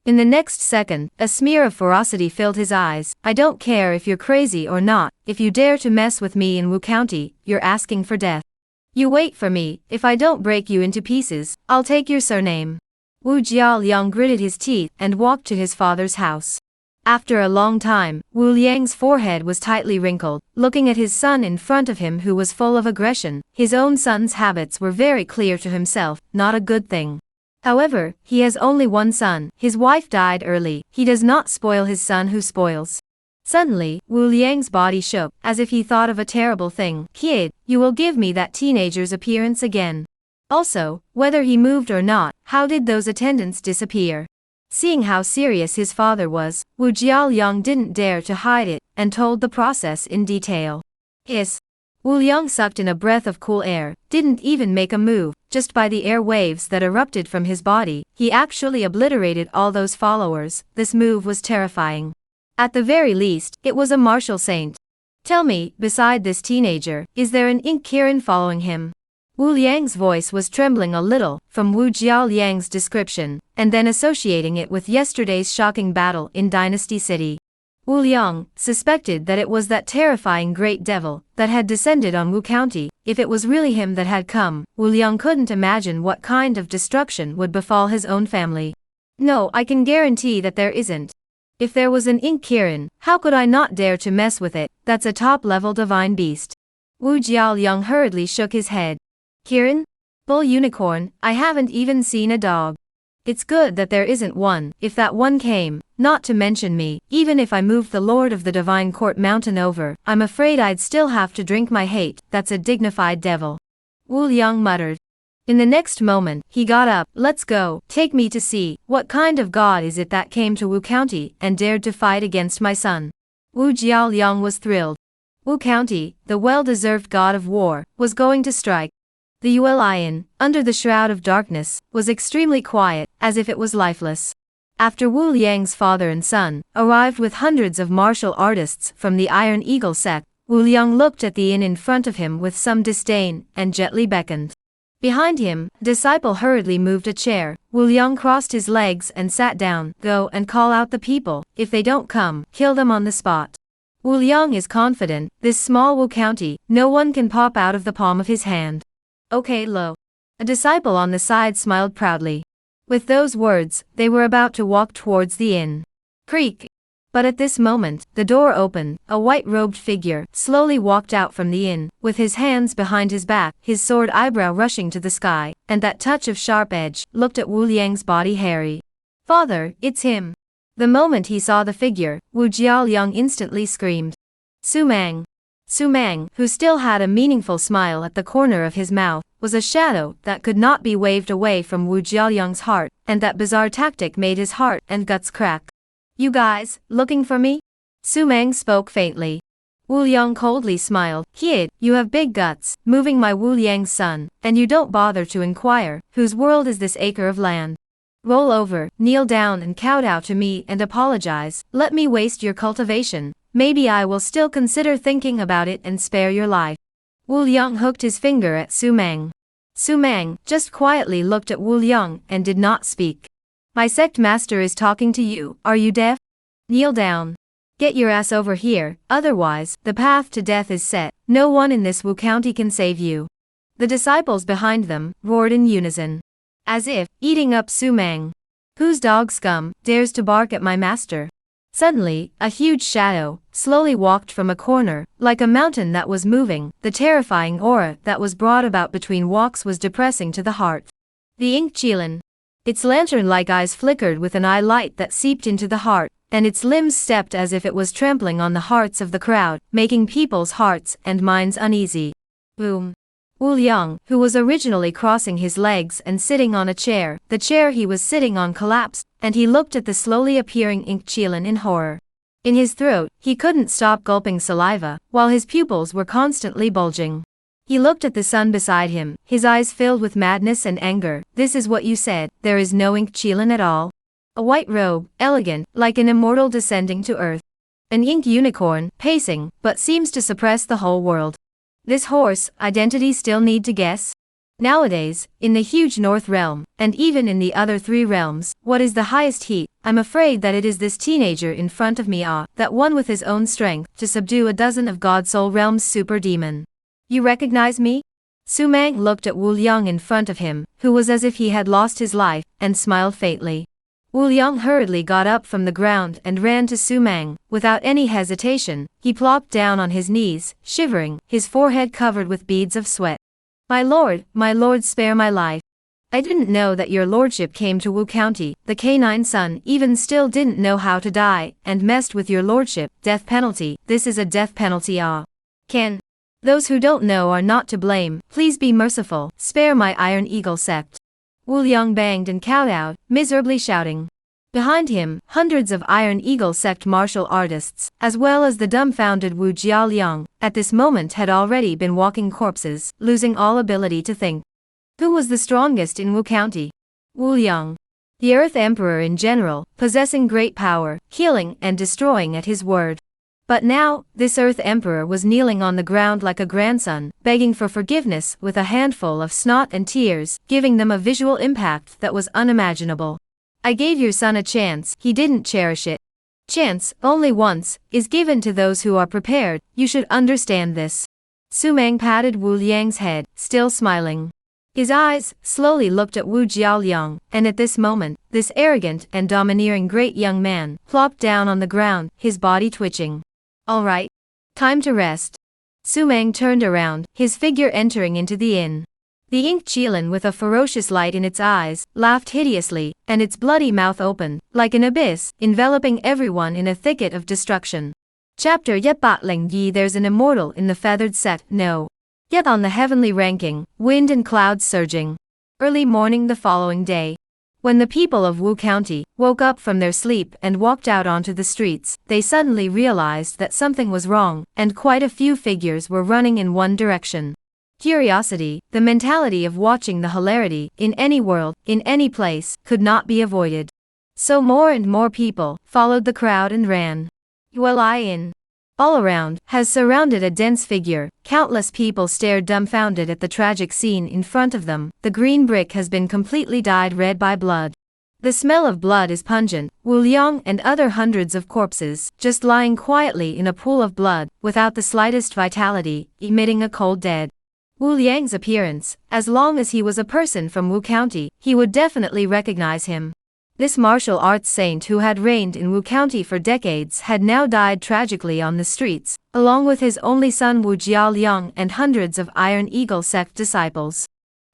In the next second, a smear of ferocity filled his eyes. I don't care if you're crazy or not, if you dare to mess with me in Wu County, you're asking for death. You wait for me, if I don't break you into pieces, I'll take your surname. Wu Jiaoliang gritted his teeth and walked to his father's house. After a long time, Wu Liang's forehead was tightly wrinkled, looking at his son in front of him who was full of aggression. His own son's habits were very clear to himself, not a good thing. However, he has only one son, his wife died early, he does not spoil his son who spoils. Suddenly, Wu Liang's body shook, as if he thought of a terrible thing. Kid, you will give me that teenager's appearance again. Also, whether he moved or not, how did those attendants disappear? Seeing how serious his father was, Wu Jiaoliang didn't dare to hide it, and told the process in detail. Hiss. Wu Liang sucked in a breath of cool air, didn't even make a move, just by the air waves that erupted from his body, he actually obliterated all those followers. This move was terrifying. At the very least, it was a martial saint. Tell me, beside this teenager, is there an ink Kirin following him? Wu Liang's voice was trembling a little, from Wu Jiaoliang's description, and then associating it with yesterday's shocking battle in Dynasty City. Wu Liang suspected that it was that terrifying great devil that had descended on Wu County. If it was really him that had come, Wu Liang couldn't imagine what kind of destruction would befall his own family. No, I can guarantee that there isn't. If there was an ink Kirin, how could I not dare to mess with it? That's a top-level divine beast. Wu Jiaoliang hurriedly shook his head. Kirin? Bull unicorn, I haven't even seen a dog. It's good that there isn't one. If that one came, not to mention me, even if I moved the Lord of the Divine Court mountain over, I'm afraid I'd still have to drink my hate. That's a dignified devil. Wu Liang muttered. In the next moment, he got up. Let's go. Take me to see, what kind of god is it that came to Wu County and dared to fight against my son? Wu Jiaoliang was thrilled. Wu County, the well-deserved god of war, was going to strike. The Yue Lion, under the shroud of darkness, was extremely quiet, as if it was lifeless. After Wu Liang's father and son arrived with hundreds of martial artists from the Iron Eagle sect, Wu Liang looked at the inn in front of him with some disdain, and gently beckoned. Behind him, a disciple hurriedly moved a chair. Wu Liang crossed his legs and sat down. Go and call out the people. If they don't come, kill them on the spot. Wu Liang is confident, this small Wu County, no one can pop out of the palm of his hand. Okay, Lo. A disciple on the side smiled proudly. With those words, they were about to walk towards the inn. Creak. But at this moment, the door opened. A white-robed figure slowly walked out from the inn, with his hands behind his back, his sword eyebrow rushing to the sky, and that touch of sharp edge, looked at Wu Liang's body hairy. Father, it's him. The moment he saw the figure, Wu Jiaoliang instantly screamed. Su Mang. Su Mang, who still had a meaningful smile at the corner of his mouth, was a shadow that could not be waved away from Wu Jiaoliang's heart, and that bizarre tactic made his heart and guts crack. You guys, looking for me? Su Mang spoke faintly. Wu Liang coldly smiled. Kid, you have big guts, moving my Wu Liang's son, and you don't bother to inquire, whose world is this acre of land? Roll over, kneel down and kowtow to me and apologize. Let me waste your cultivation. Maybe I will still consider thinking about it and spare your life. Wu Liang hooked his finger at Su Mang. Su Mang just quietly looked at Wu Liang and did not speak. My sect master is talking to you, are you deaf? Kneel down. Get your ass over here, otherwise, the path to death is set. No one in this Wu County can save you. The disciples behind them roared in unison. As if, eating up Su Mang. Whose dog scum dares to bark at my master? Suddenly, a huge shadow slowly walked from a corner, like a mountain that was moving. The terrifying aura that was brought about between walks was depressing to the heart. The Ink Qilin. Its lantern-like eyes flickered with an eye light that seeped into the heart, and its limbs stepped as if it was trampling on the hearts of the crowd, making people's hearts and minds uneasy. Boom. Wu Liang, who was originally crossing his legs and sitting on a chair, the chair he was sitting on collapsed, and he looked at the slowly appearing Ink Qilin in horror. In his throat, he couldn't stop gulping saliva, while his pupils were constantly bulging. He looked at the sun beside him, his eyes filled with madness and anger. This is what you said, there is no Ink Qilin at all? A white robe, elegant, like an immortal descending to earth. An ink unicorn, pacing, but seems to suppress the whole world. This horse, identity still need to guess? Nowadays, in the huge North Realm, and even in the other 3 realms, what is the highest heat? I'm afraid that it is this teenager in front of me, that one with his own strength, to subdue a dozen of God Soul Realm's super demon. You recognize me? Su Mang looked at Wu Liang in front of him, who was as if he had lost his life, and smiled faintly. Wu Liang hurriedly got up from the ground and ran to Su Mang. Without any hesitation, he plopped down on his knees, shivering, his forehead covered with beads of sweat. My lord, spare my life. I didn't know that your lordship came to Wu County. The canine son even still didn't know how to die, and messed with your lordship. Death penalty, this is a death penalty. Can. Those who don't know are not to blame. Please be merciful, spare my Iron Eagle sect. Wu Liang banged and kowtowed, miserably shouting. Behind him, hundreds of Iron Eagle sect martial artists, as well as the dumbfounded Wu Jiaoliang, at this moment had already been walking corpses, losing all ability to think. Who was the strongest in Wu County? Wu Liang. The Earth Emperor in general, possessing great power, healing and destroying at his word. But now, this Earth Emperor was kneeling on the ground like a grandson, begging for forgiveness with a handful of snot and tears, giving them a visual impact that was unimaginable. I gave your son a chance, he didn't cherish it. Chance, only once, is given to those who are prepared, you should understand this. Su Mang patted Wu Liang's head, still smiling. His eyes slowly looked at Wu Jiaoliang, and at this moment, this arrogant and domineering great young man plopped down on the ground, his body twitching. All right. Time to rest. Su Mang turned around, his figure entering into the inn. The Ink Qilin with a ferocious light in its eyes, laughed hideously, and its bloody mouth opened, like an abyss, enveloping everyone in a thicket of destruction. Chapter Yet Bat Ling Yi. There's an immortal in the feathered set, no. Yet on the heavenly ranking, wind and clouds surging. Early morning the following day. When the people of Wu County woke up from their sleep and walked out onto the streets, they suddenly realized that something was wrong, and quite a few figures were running in one direction. Curiosity, the mentality of watching the hilarity, in any world, in any place, could not be avoided. So more and more people followed the crowd and ran. Yuan, all around, has surrounded a dense figure. Countless people stared dumbfounded at the tragic scene in front of them. The green brick has been completely dyed red by blood. The smell of blood is pungent. Wu Liang and other hundreds of corpses, just lying quietly in a pool of blood, without the slightest vitality, emitting a cold dead. Wu Liang's appearance, as long as he was a person from Wu County, he would definitely recognize him. This martial arts saint who had reigned in Wu County for decades had now died tragically on the streets, along with his only son Wu Jialiang and hundreds of Iron Eagle sect disciples.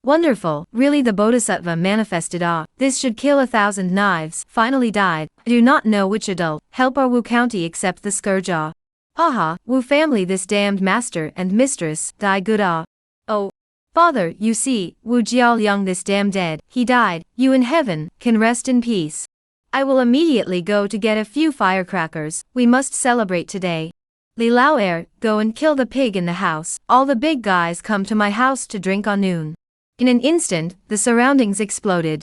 Wonderful, really the Bodhisattva manifested this should kill 1,000 knives, finally died. I do not know which adult help our Wu County accept the scourge Haha, Wu family this damned master and mistress, die good Oh. Father, you see, Wu Jialiang this damn dead, he died, you in heaven, can rest in peace. I will immediately go to get a few firecrackers, we must celebrate today. Li Lao go and kill the pig in the house, all the big guys come to my house to drink on noon. In an instant, the surroundings exploded.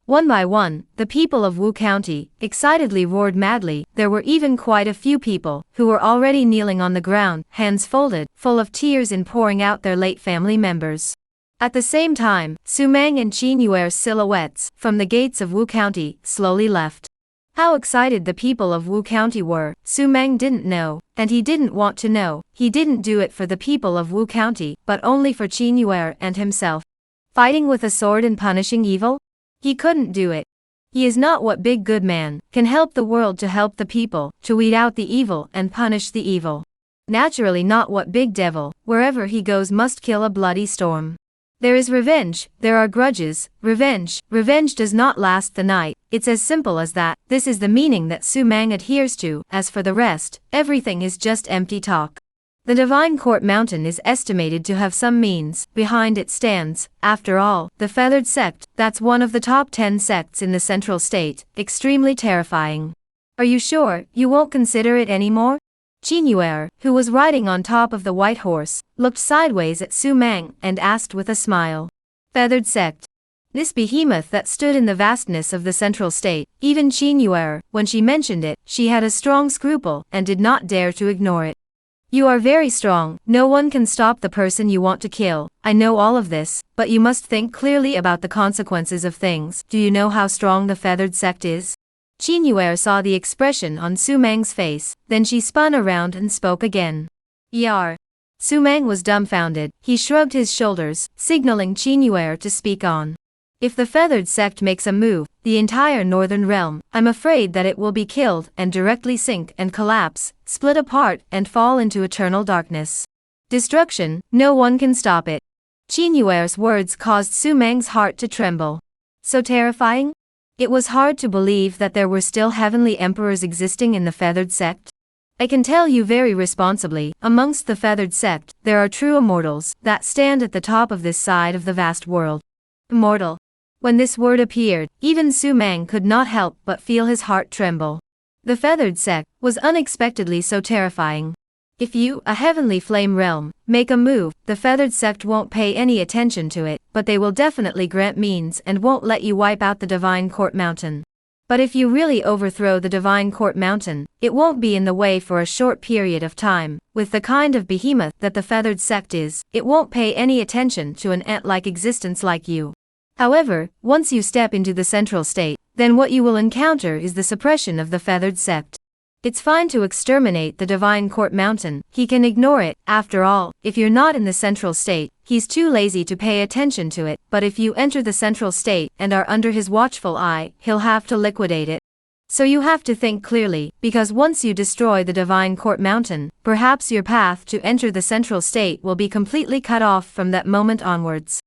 One by one, the people of Wu County excitedly roared madly. There were even quite a few people who were already kneeling on the ground, hands folded, full of tears in pouring out their late family members. At the same time, Su Meng and Qin Yuer's silhouettes, from the gates of Wu County, slowly left. How excited the people of Wu County were, Su Meng didn't know, and he didn't want to know. He didn't do it for the people of Wu County, but only for Qin Yuer and himself. Fighting with a sword and punishing evil? He couldn't do it. He is not what big good man can help the world to help the people, to weed out the evil and punish the evil. Naturally not what big devil, wherever he goes must kill a bloody storm. There is revenge, there are grudges, revenge does not last the night, it's as simple as that. This is the meaning that Su Meng adheres to. As for the rest, everything is just empty talk. The Divine Court Mountain is estimated to have some means. Behind it stands, after all, the Feathered Sect. That's one of the top 10 sects in the Central State, extremely terrifying. Are you sure you won't consider it anymore? Qin Yuer, who was riding on top of the white horse, looked sideways at Su Meng and asked with a smile. Feathered Sect. This behemoth that stood in the vastness of the Central State. Even Qin Yuer, when she mentioned it, she had a strong scruple and did not dare to ignore it. You are very strong, no one can stop the person you want to kill. I know all of this, but you must think clearly about the consequences of things. Do you know how strong the Feathered Sect is? Qin Yuer saw the expression on Su Meng's face, then she spun around and spoke again. Yar. Su Meng was dumbfounded. He shrugged his shoulders, signaling Qin Yuer to speak on. If the Feathered Sect makes a move, the entire Northern Realm, I'm afraid that it will be killed and directly sink and collapse, split apart and fall into eternal darkness. Destruction, no one can stop it. Qin Yuer's words caused Su Meng's heart to tremble. So terrifying? It was hard to believe that there were still heavenly emperors existing in the Feathered Sect. I can tell you very responsibly, amongst the Feathered Sect, there are true immortals that stand at the top of this side of the vast world. Immortal. When this word appeared, even Su Meng could not help but feel his heart tremble. The Feathered Sect was unexpectedly so terrifying. If you, a heavenly flame realm, make a move, the Feathered Sect won't pay any attention to it, but they will definitely grant means and won't let you wipe out the Divine Court Mountain. But if you really overthrow the Divine Court Mountain, it won't be in the way for a short period of time. With the kind of behemoth that the Feathered Sect is, it won't pay any attention to an ant-like existence like you. However, once you step into the Central State, then what you will encounter is the suppression of the Feathered Sect. It's fine to exterminate the Divine Court Mountain, he can ignore it. After all, if you're not in the Central State, he's too lazy to pay attention to it. But if you enter the Central State and are under his watchful eye, he'll have to liquidate it. So you have to think clearly, because once you destroy the Divine Court Mountain, perhaps your path to enter the Central State will be completely cut off from that moment onwards.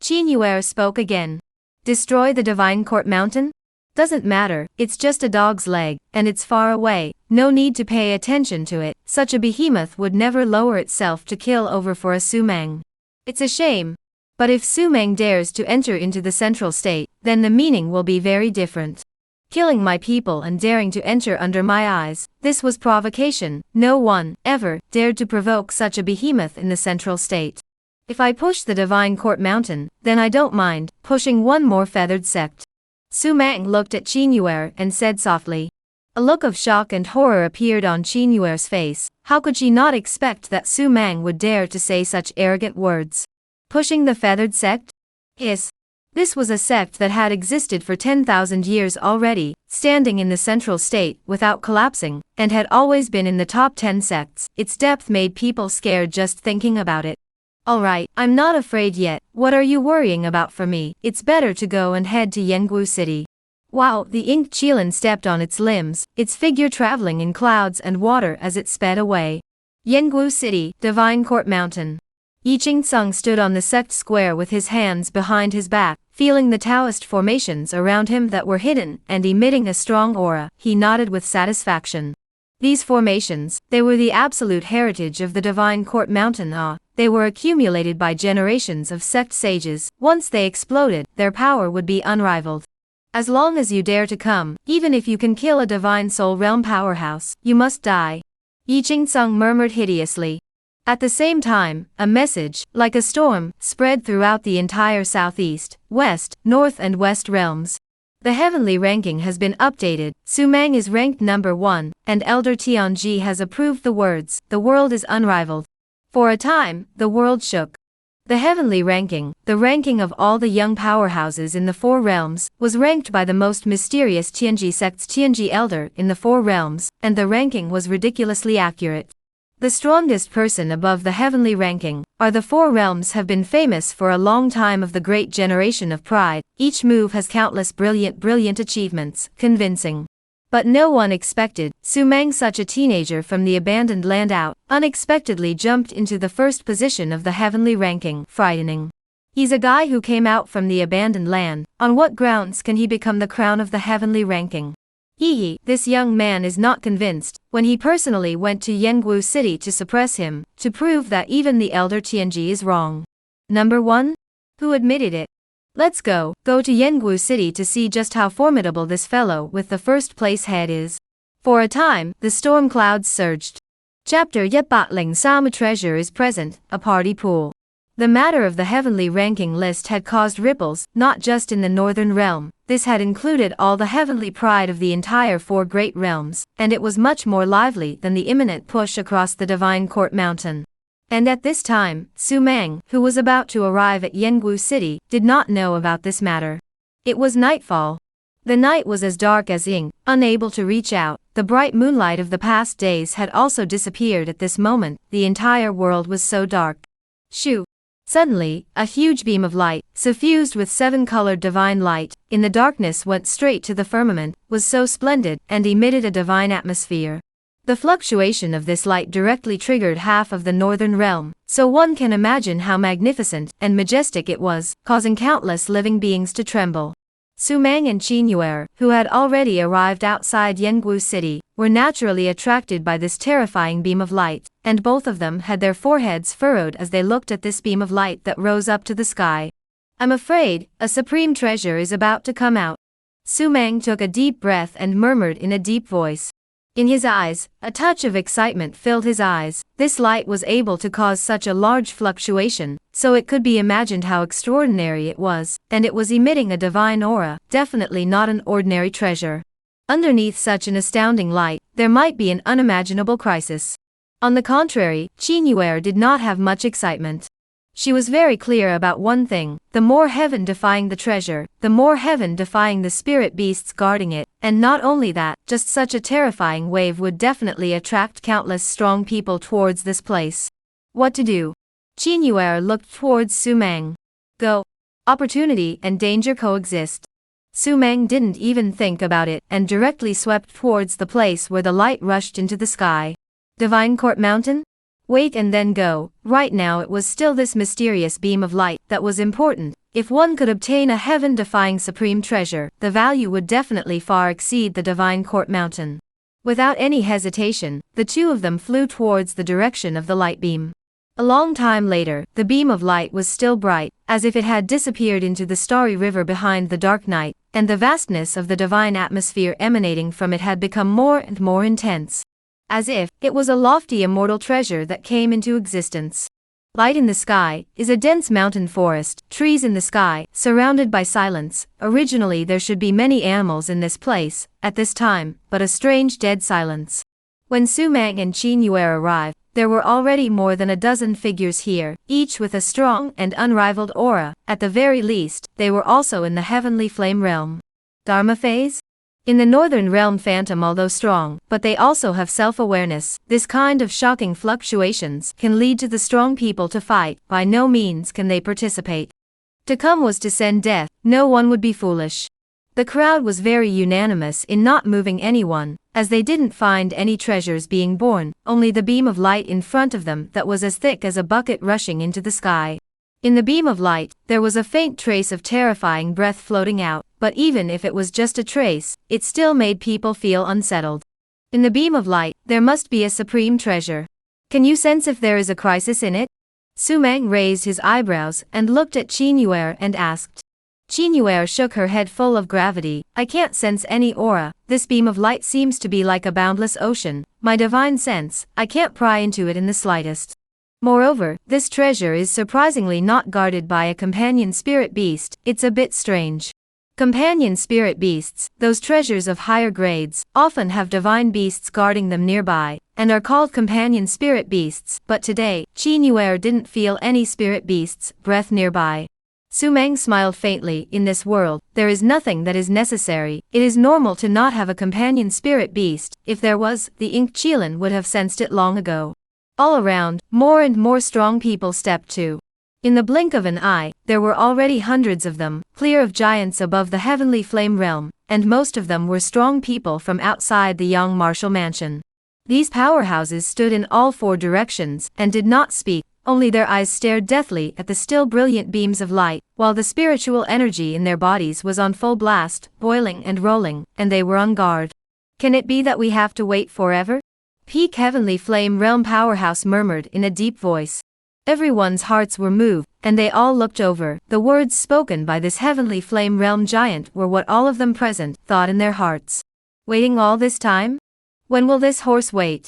Qin Yuer spoke again. Destroy the Divine Court Mountain? Doesn't matter, it's just a dog's leg, and it's far away, no need to pay attention to it. Such a behemoth would never lower itself to kill over for a Su Meng. It's a shame. But if Su Meng dares to enter into the Central State, then the meaning will be very different. Killing my people and daring to enter under my eyes, this was provocation. No one, ever, dared to provoke such a behemoth in the central state. If I push the Divine Court Mountain, then I don't mind pushing one more feathered sect. Su Mang looked at Qin Yuer and said softly. A look of shock and horror appeared on Qin Yuer's face. How could she not expect that Su Mang would dare to say such arrogant words? Pushing the feathered sect? Yes. This was a sect that had existed for 10,000 years already, standing in the central state without collapsing, and had always been in the top 10 sects. Its depth made people scared just thinking about it. Alright, I'm not afraid yet. What are you worrying about for me? It's better to go and head to Yengwu City. Wow, the inked Qilin stepped on its limbs, its figure traveling in clouds and water as it sped away. Yengwu City, Divine Court Mountain. Yi Qingceng stood on the sect square with his hands behind his back, feeling the Taoist formations around him that were hidden and emitting a strong aura. He nodded with satisfaction. These formations, they were the absolute heritage of the Divine Court Mountain. They were accumulated by generations of sect sages. Once they exploded, their power would be unrivaled. As long as you dare to come, even if you can kill a Divine Soul Realm powerhouse, you must die. Yi Qingceng murmured hideously. At the same time, a message, like a storm, spread throughout the entire southeast, west, north and west realms. The heavenly ranking has been updated. Su Mang is ranked number 1, and Elder Tianji has approved the words, "The world is unrivaled." For a time, the world shook. The heavenly ranking, the ranking of all the young powerhouses in the 4 realms, was ranked by the most mysterious Tianji sect's Tianji Elder in the 4 realms, and the ranking was ridiculously accurate. The strongest person above the heavenly ranking, the 4 realms have been famous for a long time of the great generation of pride. Each move has countless brilliant achievements, convincing. But no one expected Su Mang, such a teenager from the abandoned land, unexpectedly jumped into the first position of the heavenly ranking. Frightening. He's a guy who came out from the abandoned land. On what grounds can he become the crown of the heavenly ranking? This young man is not convinced, when he personally went to Yengwu City to suppress him, to prove that even the Elder Tianji is wrong. Number 1? Who admitted it? Let's go to Yengwu City to see just how formidable this fellow with the first place head is. For a time, the storm clouds surged. Chapter Yetbatling Sama treasure is present, a party pool. The matter of the heavenly ranking list had caused ripples, not just in the northern realm. This had included all the heavenly pride of the entire 4 great realms, and it was much more lively than the imminent push across the Divine Court Mountain. And at this time, Su Mang, who was about to arrive at Yengwu City, did not know about this matter. It was nightfall. The night was as dark as ink, unable to reach out. The bright moonlight of the past days had also disappeared at this moment. The entire world was so dark. Shoo! Suddenly, a huge beam of light, suffused with 7-colored divine light, in the darkness went straight to the firmament, was so splendid, and emitted a divine atmosphere. The fluctuation of this light directly triggered half of the northern realm, so one can imagine how magnificent and majestic it was, causing countless living beings to tremble. Su Mang and Qin Yuer, who had already arrived outside Yengwu City, were naturally attracted by this terrifying beam of light, and both of them had their foreheads furrowed as they looked at this beam of light that rose up to the sky. I'm afraid, a supreme treasure is about to come out. Su Mang took a deep breath and murmured in a deep voice. In his eyes, a touch of excitement filled his eyes. This light was able to cause such a large fluctuation, so it could be imagined how extraordinary it was, and it was emitting a divine aura, definitely not an ordinary treasure. Underneath such an astounding light, there might be an unimaginable crisis. On the contrary, Qin Yuer did not have much excitement. She was very clear about one thing: the more heaven-defying the treasure, the more heaven-defying the spirit beasts guarding it, and not only that, just such a terrifying wave would definitely attract countless strong people towards this place. What to do? Qin Yuer looked towards Su Mang. Go. Opportunity and danger coexist. Su Mang didn't even think about it, and directly swept towards the place where the light rushed into the sky. Divine Court Mountain? Wait and then go. Right now it was still this mysterious beam of light that was important. If one could obtain a heaven-defying supreme treasure, the value would definitely far exceed the Divine Court Mountain. Without any hesitation, the two of them flew towards the direction of the light beam. A long time later, the beam of light was still bright, as if it had disappeared into the starry river behind the dark night, and the vastness of the divine atmosphere emanating from it had become more and more intense. As if it was a lofty immortal treasure that came into existence. Light in the sky is a dense mountain forest, trees in the sky, surrounded by silence. Originally there should be many animals in this place, at this time, but a strange dead silence. When Su Mang and Qin Yue arrived, there were already more than a dozen figures here, each with a strong and unrivaled aura. At the very least, they were also in the heavenly flame realm. Dharma phase? In the northern realm, phantom although strong, but they also have self-awareness. This kind of shocking fluctuations can lead to the strong people to fight. By no means can they participate. To come was to send death. No one would be foolish. The crowd was very unanimous in not moving anyone, as they didn't find any treasures being born, only the beam of light in front of them that was as thick as a bucket rushing into the sky. In the beam of light, there was a faint trace of terrifying breath floating out, but even if it was just a trace, it still made people feel unsettled. In the beam of light, there must be a supreme treasure. Can you sense if there is a crisis in it? Su Mang raised his eyebrows and looked at Qin Yue and asked. Qin Yue shook her head full of gravity. I can't sense any aura. This beam of light seems to be like a boundless ocean. My divine sense, I can't pry into it in the slightest. Moreover, this treasure is surprisingly not guarded by a companion spirit beast. It's a bit strange. Companion spirit beasts, those treasures of higher grades, often have divine beasts guarding them nearby, and are called companion spirit beasts. But today, Qin Yue didn't feel any spirit beasts' breath nearby. Su Mang smiled faintly. In this world, there is nothing that is necessary. It is normal to not have a companion spirit beast. If there was, the Ink Qilin would have sensed it long ago. All around, more and more strong people stepped to. In the blink of an eye, there were already hundreds of them, clear of giants above the heavenly flame realm, and most of them were strong people from outside the Yang Martial Mansion. These powerhouses stood in all four directions, and did not speak. Only their eyes stared deathly at the still brilliant beams of light, while the spiritual energy in their bodies was on full blast, boiling and rolling, and they were on guard. Can it be that we have to wait forever? Peak Heavenly Flame Realm Powerhouse murmured in a deep voice. Everyone's hearts were moved, and they all looked over. The words spoken by this Heavenly Flame Realm giant were what all of them present thought in their hearts. Waiting all this time? When will this horse wait?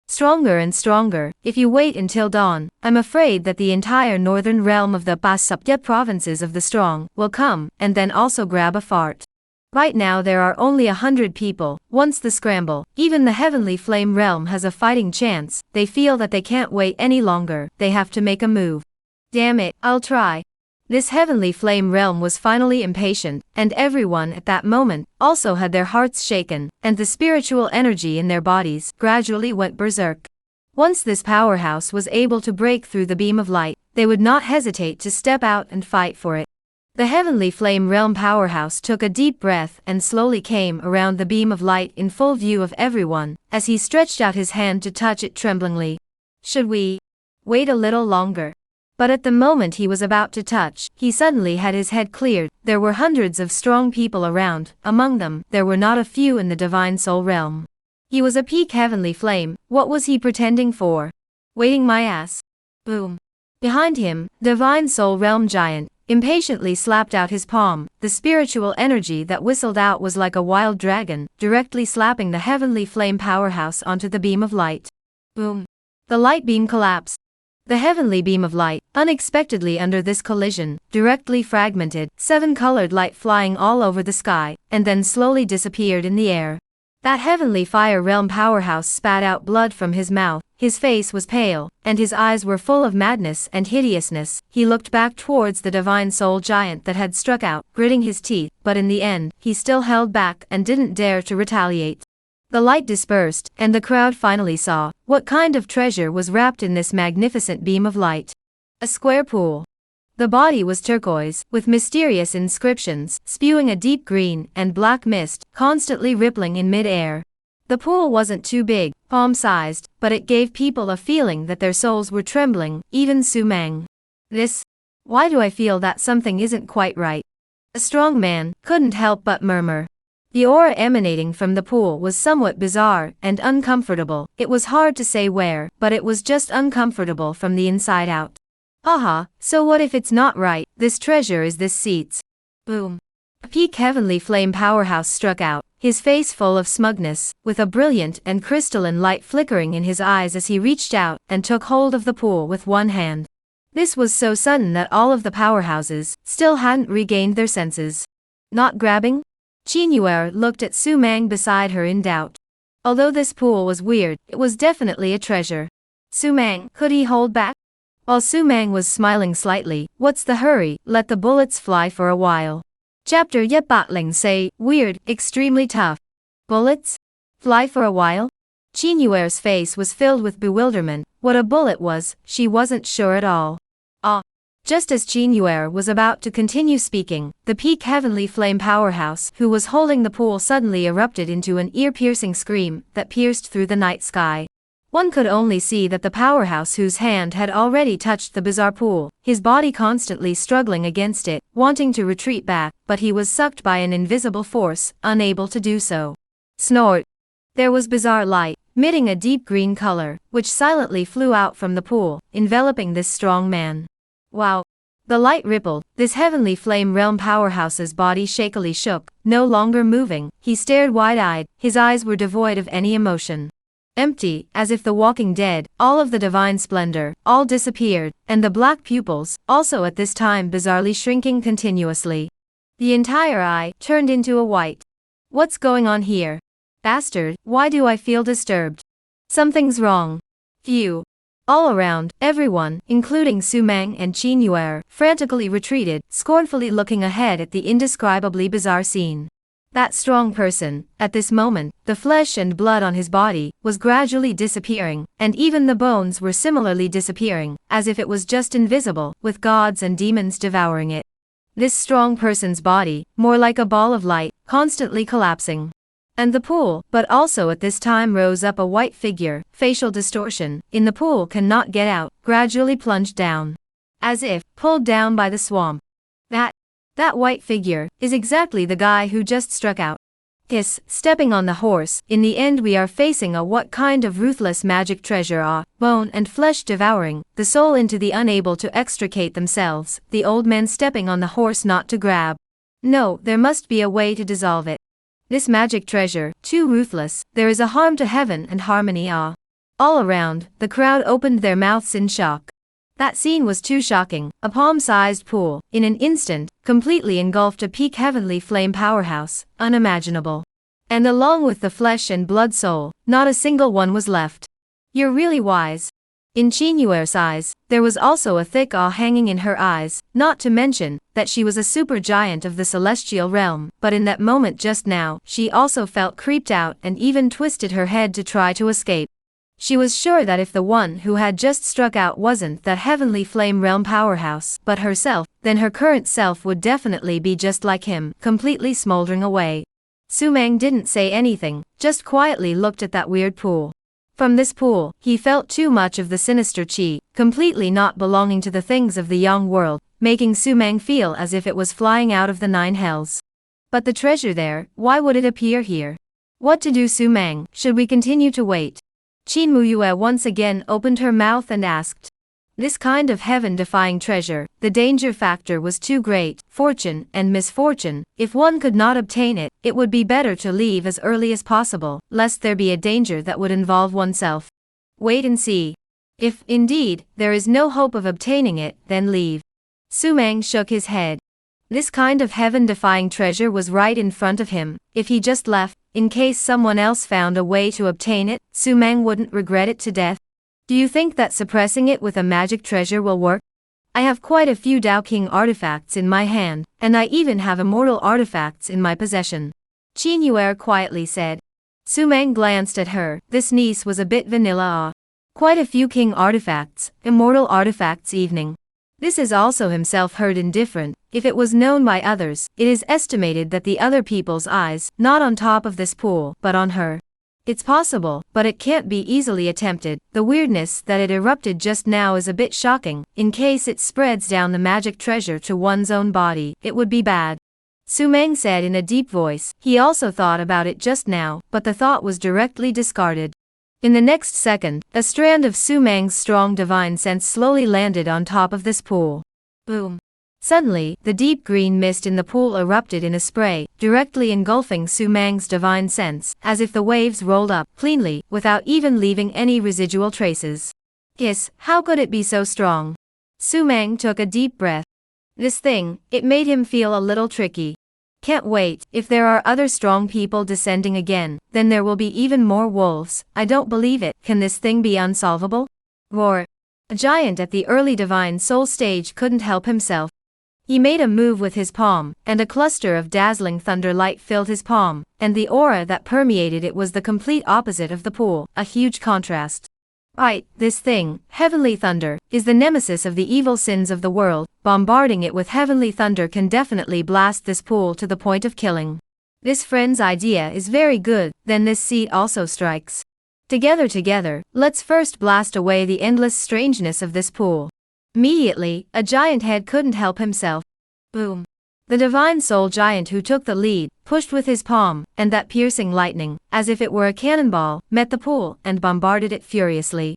Stronger and stronger. If you wait until dawn, I'm afraid that the entire northern realm of the Basupya provinces of the strong will come, and then also grab a fart. Right now there are only 100 people. Once the scramble, even the heavenly flame realm has a fighting chance. They feel that they can't wait any longer. They have to make a move. Damn it, I'll try. This heavenly flame realm was finally impatient, and everyone at that moment also had their hearts shaken, and the spiritual energy in their bodies gradually went berserk. Once this powerhouse was able to break through the beam of light, they would not hesitate to step out and fight for it. The heavenly flame realm powerhouse took a deep breath and slowly came around the beam of light in full view of everyone, as he stretched out his hand to touch it tremblingly. Should we wait a little longer? But at the moment he was about to touch, he suddenly had his head cleared. There were hundreds of strong people around. Among them, there were not a few in the divine soul realm. He was a peak heavenly flame. What was he pretending for? Waiting my ass. Boom. Behind him, divine soul realm giant impatiently slapped out his palm. The spiritual energy that whistled out was like a wild dragon, directly slapping the heavenly flame powerhouse onto the beam of light. Boom. The light beam collapsed. The heavenly beam of light, unexpectedly under this collision, directly fragmented, 7-colored light flying all over the sky, and then slowly disappeared in the air. That heavenly fire realm powerhouse spat out blood from his mouth. His face was pale, and his eyes were full of madness and hideousness. He looked back towards the divine soul giant that had struck out, gritting his teeth, but in the end, he still held back and didn't dare to retaliate. The light dispersed, and the crowd finally saw what kind of treasure was wrapped in this magnificent beam of light. A square pool. The body was turquoise, with mysterious inscriptions, spewing a deep green and black mist, constantly rippling in mid-air. The pool wasn't too big, palm-sized, but it gave people a feeling that their souls were trembling, even Su Mang. Why do I feel that something isn't quite right? A strong man couldn't help but murmur. The aura emanating from the pool was somewhat bizarre and uncomfortable. It was hard to say where, but it was just uncomfortable from the inside out. Aha, so what if it's not right? This treasure is this seat's. Boom. A peak heavenly flame powerhouse struck out, his face full of smugness, with a brilliant and crystalline light flickering in his eyes as he reached out and took hold of the pool with one hand. This was so sudden that all of the powerhouses still hadn't regained their senses. Not grabbing? Qinyuer looked at Su Mang beside her in doubt. Although this pool was weird, it was definitely a treasure. Su Mang, could he hold back? While Su Mang was smiling slightly, what's the hurry, let the bullets fly for a while. Chapter Yep Batling say, weird, extremely tough. Bullets? Fly for a while? Qinyuer's face was filled with bewilderment. What a bullet was, she wasn't sure at all. Just as Qinyuer was about to continue speaking, the peak heavenly flame powerhouse who was holding the pool suddenly erupted into an ear-piercing scream that pierced through the night sky. One could only see that the powerhouse whose hand had already touched the bizarre pool, his body constantly struggling against it, wanting to retreat back, but he was sucked by an invisible force, unable to do so. Snort! There was bizarre light, emitting a deep green color, which silently flew out from the pool, enveloping this strong man. Wow! The light rippled, this heavenly flame realm powerhouse's body shakily shook, no longer moving. He stared wide-eyed, his eyes were devoid of any emotion. Empty, as if the walking dead, all of the divine splendor, all disappeared, and the black pupils, also at this time bizarrely shrinking continuously. The entire eye turned into a white. What's going on here? Bastard, why do I feel disturbed? Something's wrong. Phew. All around, everyone, including Su Mang and Qinyuer, frantically retreated, scornfully looking ahead at the indescribably bizarre scene. That strong person, at this moment, the flesh and blood on his body, was gradually disappearing, and even the bones were similarly disappearing, as if it was just invisible, with gods and demons devouring it. This strong person's body, more like a ball of light, constantly collapsing. And the pool, but also at this time rose up a white figure, facial distortion, in the pool cannot get out, gradually plunged down. As if, pulled down by the swamp. That white figure, is exactly the guy who just struck out. Hiss, stepping on the horse, in the end we are facing a what kind of ruthless magic treasure bone and flesh devouring, the soul into the unable to extricate themselves, the old men stepping on the horse not to grab. No, there must be a way to dissolve it. This magic treasure, too ruthless, there is a harm to heaven and harmony All around, the crowd opened their mouths in shock. That scene was too shocking, a palm-sized pool, in an instant, completely engulfed a peak heavenly flame powerhouse, unimaginable. And along with the flesh and blood soul, not a single one was left. You're really wise. In Qinyuer's eyes, there was also a thick awe hanging in her eyes, not to mention that she was a super giant of the celestial realm, but in that moment just now, she also felt creeped out and even twisted her head to try to escape. She was sure that if the one who had just struck out wasn't that heavenly flame realm powerhouse, but herself, then her current self would definitely be just like him, completely smoldering away. Su Mang didn't say anything, just quietly looked at that weird pool. From this pool, he felt too much of the sinister qi, completely not belonging to the things of the young world, making Su Mang feel as if it was flying out of the nine hells. But the treasure there, why would it appear here? What to do, Su Mang? Should we continue to wait? Qinyuer once again opened her mouth and asked. This kind of heaven-defying treasure, the danger factor was too great, fortune and misfortune, if one could not obtain it, it would be better to leave as early as possible, lest there be a danger that would involve oneself. Wait and see. If, indeed, there is no hope of obtaining it, then leave. Su Mang shook his head. This kind of heaven-defying treasure was right in front of him. If he just left, in case someone else found a way to obtain it, Su Mang wouldn't regret it to death. Do you think that suppressing it with a magic treasure will work? I have quite a few Dao King artifacts in my hand, and I even have immortal artifacts in my possession. Qinyuer quietly said. Su Mang glanced at her. This niece was a bit vanilla. Quite a few king artifacts, immortal artifacts evening. This is also himself heard indifferent. If it was known by others, it is estimated that the other people's eyes, not on top of this pool, but on her. It's possible, but it can't be easily attempted. The weirdness that it erupted just now is a bit shocking. In case it spreads down the magic treasure to one's own body, it would be bad. Su Meng said in a deep voice. He also thought about it just now, but the thought was directly discarded. In the next second, a strand of Su Meng's strong divine sense slowly landed on top of this pool. Boom. Suddenly, the deep green mist in the pool erupted in a spray, directly engulfing Su Meng's divine sense, as if the waves rolled up cleanly, without even leaving any residual traces. Yes, how could it be so strong? Su Meng took a deep breath. This thing, it made him feel a little tricky. Can't wait, if there are other strong people descending again, then there will be even more wolves. I don't believe it. Can this thing be unsolvable? Roar. A giant at the early divine soul stage couldn't help himself. He made a move with his palm, and a cluster of dazzling thunder light filled his palm, and the aura that permeated it was the complete opposite of the pool, a huge contrast. Right, this thing, heavenly thunder, is the nemesis of the evil sins of the world. Bombarding it with heavenly thunder can definitely blast this pool to the point of killing. This friend's idea is very good, then this seed also strikes. Together, let's first blast away the endless strangeness of this pool. Immediately, a giant head couldn't help himself. Boom. The divine soul giant who took the lead, pushed with his palm, and that piercing lightning, as if it were a cannonball, met the pool and bombarded it furiously.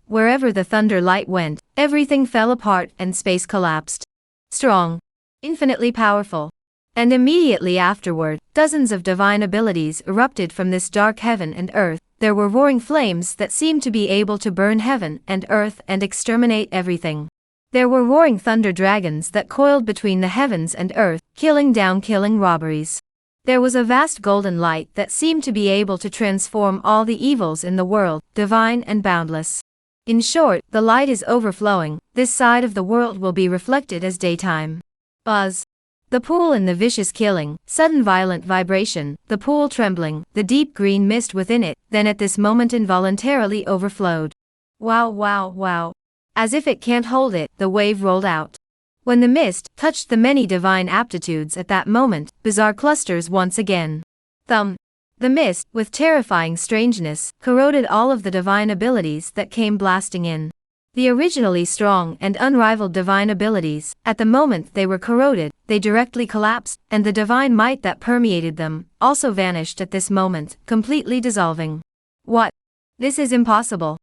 Wherever the thunder light went, everything fell apart and space collapsed. Strong. Infinitely powerful. And immediately afterward, dozens of divine abilities erupted from this dark heaven and earth. There were roaring flames that seemed to be able to burn heaven and earth and exterminate everything. There were roaring thunder dragons that coiled between the heavens and earth, killing robberies. There was a vast golden light that seemed to be able to transform all the evils in the world, divine and boundless. In short, the light is overflowing. This side of the world will be reflected as daytime. Buzz. The pool and the vicious killing, sudden violent vibration, the pool trembling, the deep green mist within it, then at this moment involuntarily overflowed. Wow. As if it can't hold it, the wave rolled out. When the mist touched the many divine aptitudes at that moment, bizarre clusters once again. Thumb. The mist, with terrifying strangeness, corroded all of the divine abilities that came blasting in. The originally strong and unrivaled divine abilities, at the moment they were corroded, they directly collapsed, and the divine might that permeated them, also vanished at this moment, completely dissolving. What? This is impossible.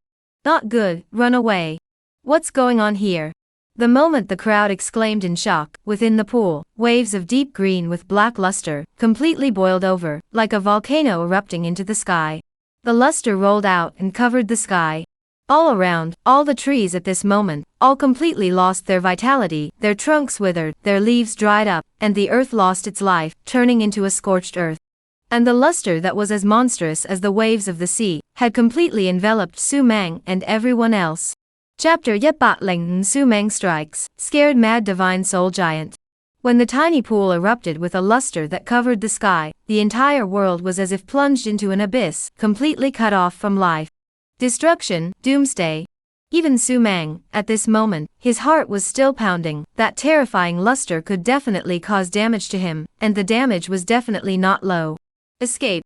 Not good, run away. What's going on here? The moment the crowd exclaimed in shock, within the pool, waves of deep green with black luster, completely boiled over, like a volcano erupting into the sky. The luster rolled out and covered the sky. All around, all the trees at this moment, all completely lost their vitality, their trunks withered, their leaves dried up, and the earth lost its life, turning into a scorched earth. And the luster that was as monstrous as the waves of the sea, had completely enveloped Su Meng and everyone else. Chapter 109 Su Meng Strikes, Scared Mad Divine Soul Giant. When the tiny pool erupted with a luster that covered the sky, the entire world was as if plunged into an abyss, completely cut off from life. Destruction, doomsday. Even Su Meng, at this moment, his heart was still pounding. That terrifying luster could definitely cause damage to him, and the damage was definitely not low. Escape.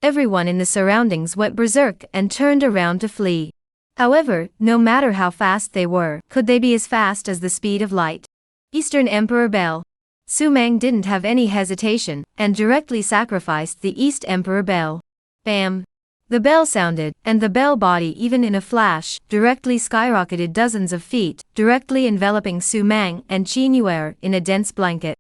Everyone in the surroundings went berserk and turned around to flee. However, no matter how fast they were, could they be as fast as the speed of light? Eastern Emperor Bell. Su Meng didn't have any hesitation, and directly sacrificed the East Emperor Bell. Bam! The bell sounded, and the bell body even in a flash, directly skyrocketed dozens of feet, directly enveloping Su Meng and Qin Yuer in a dense blanket.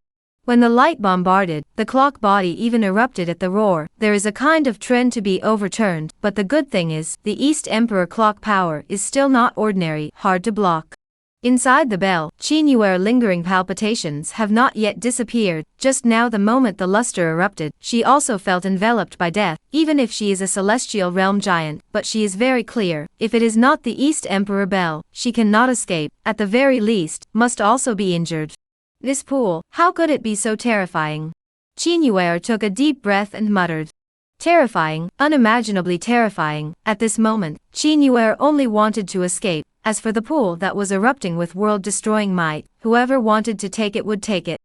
When the light bombarded, the clock body even erupted at the roar. There is a kind of trend to be overturned, but the good thing is, the East Emperor clock power is still not ordinary, hard to block. Inside the bell, Qin Yuer lingering palpitations have not yet disappeared. Just now the moment the luster erupted, she also felt enveloped by death, even if she is a celestial realm giant, but she is very clear, if it is not the East Emperor Bell, she cannot escape, at the very least, must also be injured. This pool, how could it be so terrifying? Qin Yuer took a deep breath and muttered. Terrifying, unimaginably terrifying. At this moment, Qin Yuer only wanted to escape. As for the pool that was erupting with world-destroying might, whoever wanted to take it would take it.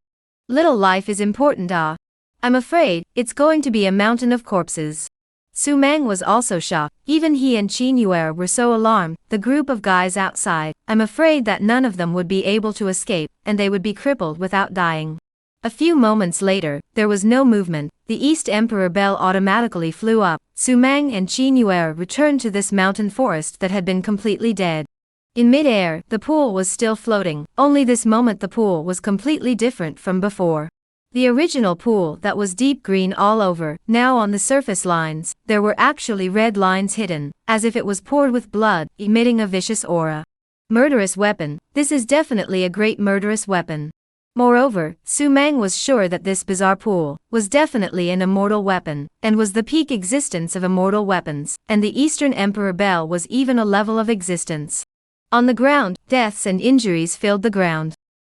Little life is important, ah. I'm afraid, it's going to be a mountain of corpses. Su Meng was also shocked. Even he and Qin Yuer were so alarmed, the group of guys outside. I'm afraid that none of them would be able to escape, and they would be crippled without dying. A few moments later, there was no movement. The East Emperor bell automatically flew up. Su Mang and Qin Yuer returned to this mountain forest that had been completely dead. In mid-air, the pool was still floating, only this moment the pool was completely different from before. The original pool that was deep green all over, now on the surface lines, there were actually red lines hidden, as if it was poured with blood, emitting a vicious aura. Murderous weapon, this is definitely a great murderous weapon. Moreover, Su Mang was sure that this bizarre pool was definitely an immortal weapon, and was the peak existence of immortal weapons, and the Eastern Emperor Bell was even a level of existence. On the ground, deaths and injuries filled the ground.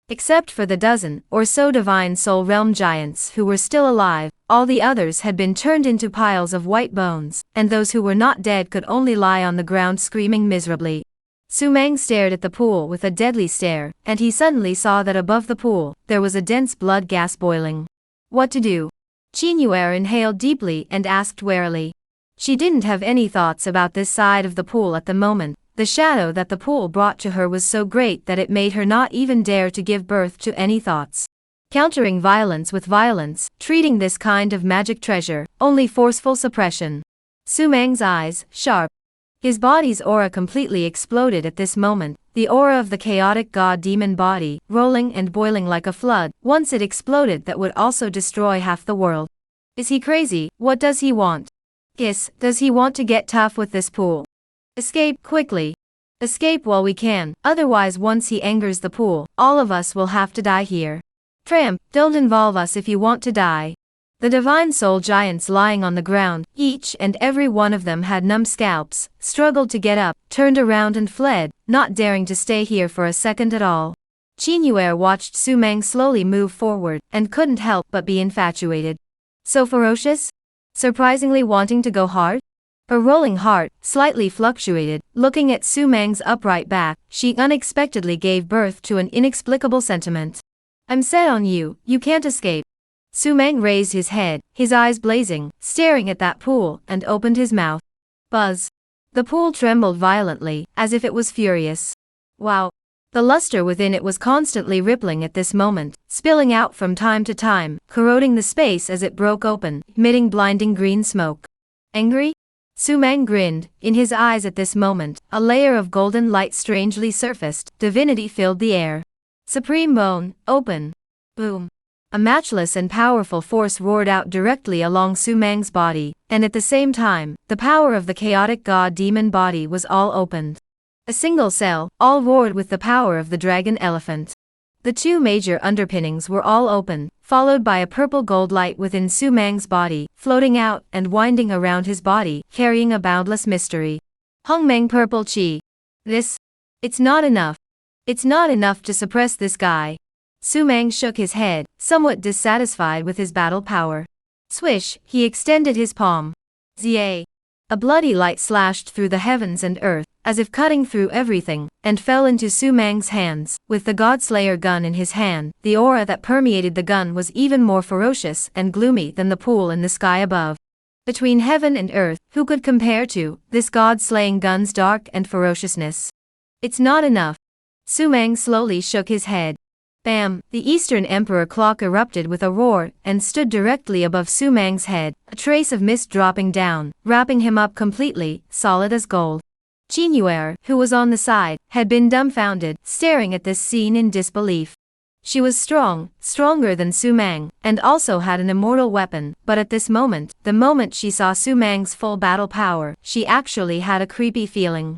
Except for the dozen or so divine soul realm giants who were still alive, all the others had been turned into piles of white bones, and those who were not dead could only lie on the ground screaming miserably. Su Mang stared at the pool with a deadly stare, and he suddenly saw that above the pool, there was a dense blood gas boiling. What to do? Qin Yuer inhaled deeply and asked warily. She didn't have any thoughts about this side of the pool at the moment. The shadow that the pool brought to her was so great that it made her not even dare to give birth to any thoughts. Countering violence with violence, treating this kind of magic treasure, only forceful suppression. Su Mang's eyes, sharp. His body's aura completely exploded at this moment, the aura of the chaotic god-demon body, rolling and boiling like a flood. Once it exploded, that would also destroy half the world. Is he crazy? What does he want? Does he want to get tough with this pool? Escape, quickly. Escape while we can, otherwise once he angers the pool, all of us will have to die here. Tramp, don't involve us if you want to die. The divine soul giants lying on the ground, each and every one of them had numb scalps, struggled to get up, turned around and fled, not daring to stay here for a second at all. Qin Yuer watched Su Mang slowly move forward, and couldn't help but be infatuated. So ferocious? Surprisingly wanting to go hard? Her rolling heart slightly fluctuated. Looking at Su Mang's upright back, she unexpectedly gave birth to an inexplicable sentiment. I'm set on you, you can't escape. Su Mang raised his head, his eyes blazing, staring at that pool, and opened his mouth. Buzz. The pool trembled violently, as if it was furious. Wow. The luster within it was constantly rippling at this moment, spilling out from time to time, corroding the space as it broke open, emitting blinding green smoke. Angry? Su Mang grinned. In his eyes at this moment, a layer of golden light strangely surfaced, divinity filled the air. Supreme bone, open. Boom. A matchless and powerful force roared out directly along Su Mang's body, and at the same time, the power of the chaotic god-demon body was all opened. A single cell, all roared with the power of the dragon elephant. The two major underpinnings were all open, followed by a purple gold light within Su Mang's body, floating out and winding around his body, carrying a boundless mystery. Hongmeng purple chi. It's not enough. It's not enough to suppress this guy. Su Mang shook his head, somewhat dissatisfied with his battle power. Swish, he extended his palm. Zia. A bloody light slashed through the heavens and earth, as if cutting through everything, and fell into Su Mang's hands. With the Godslayer gun in his hand, the aura that permeated the gun was even more ferocious and gloomy than the pool in the sky above. Between heaven and earth, who could compare to this god-slaying gun's dark and ferociousness? It's not enough. Su Mang slowly shook his head. Bam! The Eastern Emperor clock erupted with a roar and stood directly above Su Mang's head, a trace of mist dropping down, wrapping him up completely, solid as gold. Qin Yuer, who was on the side, had been dumbfounded, staring at this scene in disbelief. She was strong, stronger than Su Mang, and also had an immortal weapon, but at this moment, the moment she saw Su Mang's full battle power, she actually had a creepy feeling.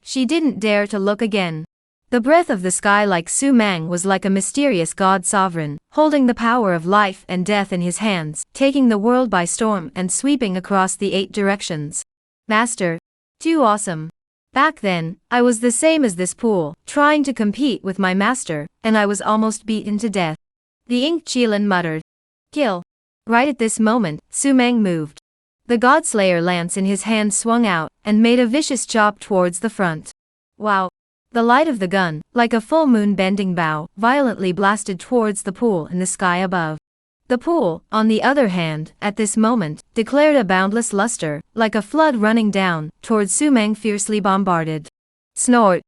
She didn't dare to look again. The breath of the sky like Su Mang was like a mysterious god sovereign, holding the power of life and death in his hands, taking the world by storm and sweeping across the 8 directions. Master. Too awesome. Back then, I was the same as this pool, trying to compete with my master, and I was almost beaten to death. The Ink Qilin muttered. Kill. Right at this moment, Su Mang moved. The Godslayer lance in his hand swung out, and made a vicious chop towards the front. Wow. The light of the gun, like a full moon bending bow, violently blasted towards the pool in the sky above. The pool, on the other hand, at this moment, declared a boundless luster, like a flood running down, towards Su Mang fiercely bombarded. Snort!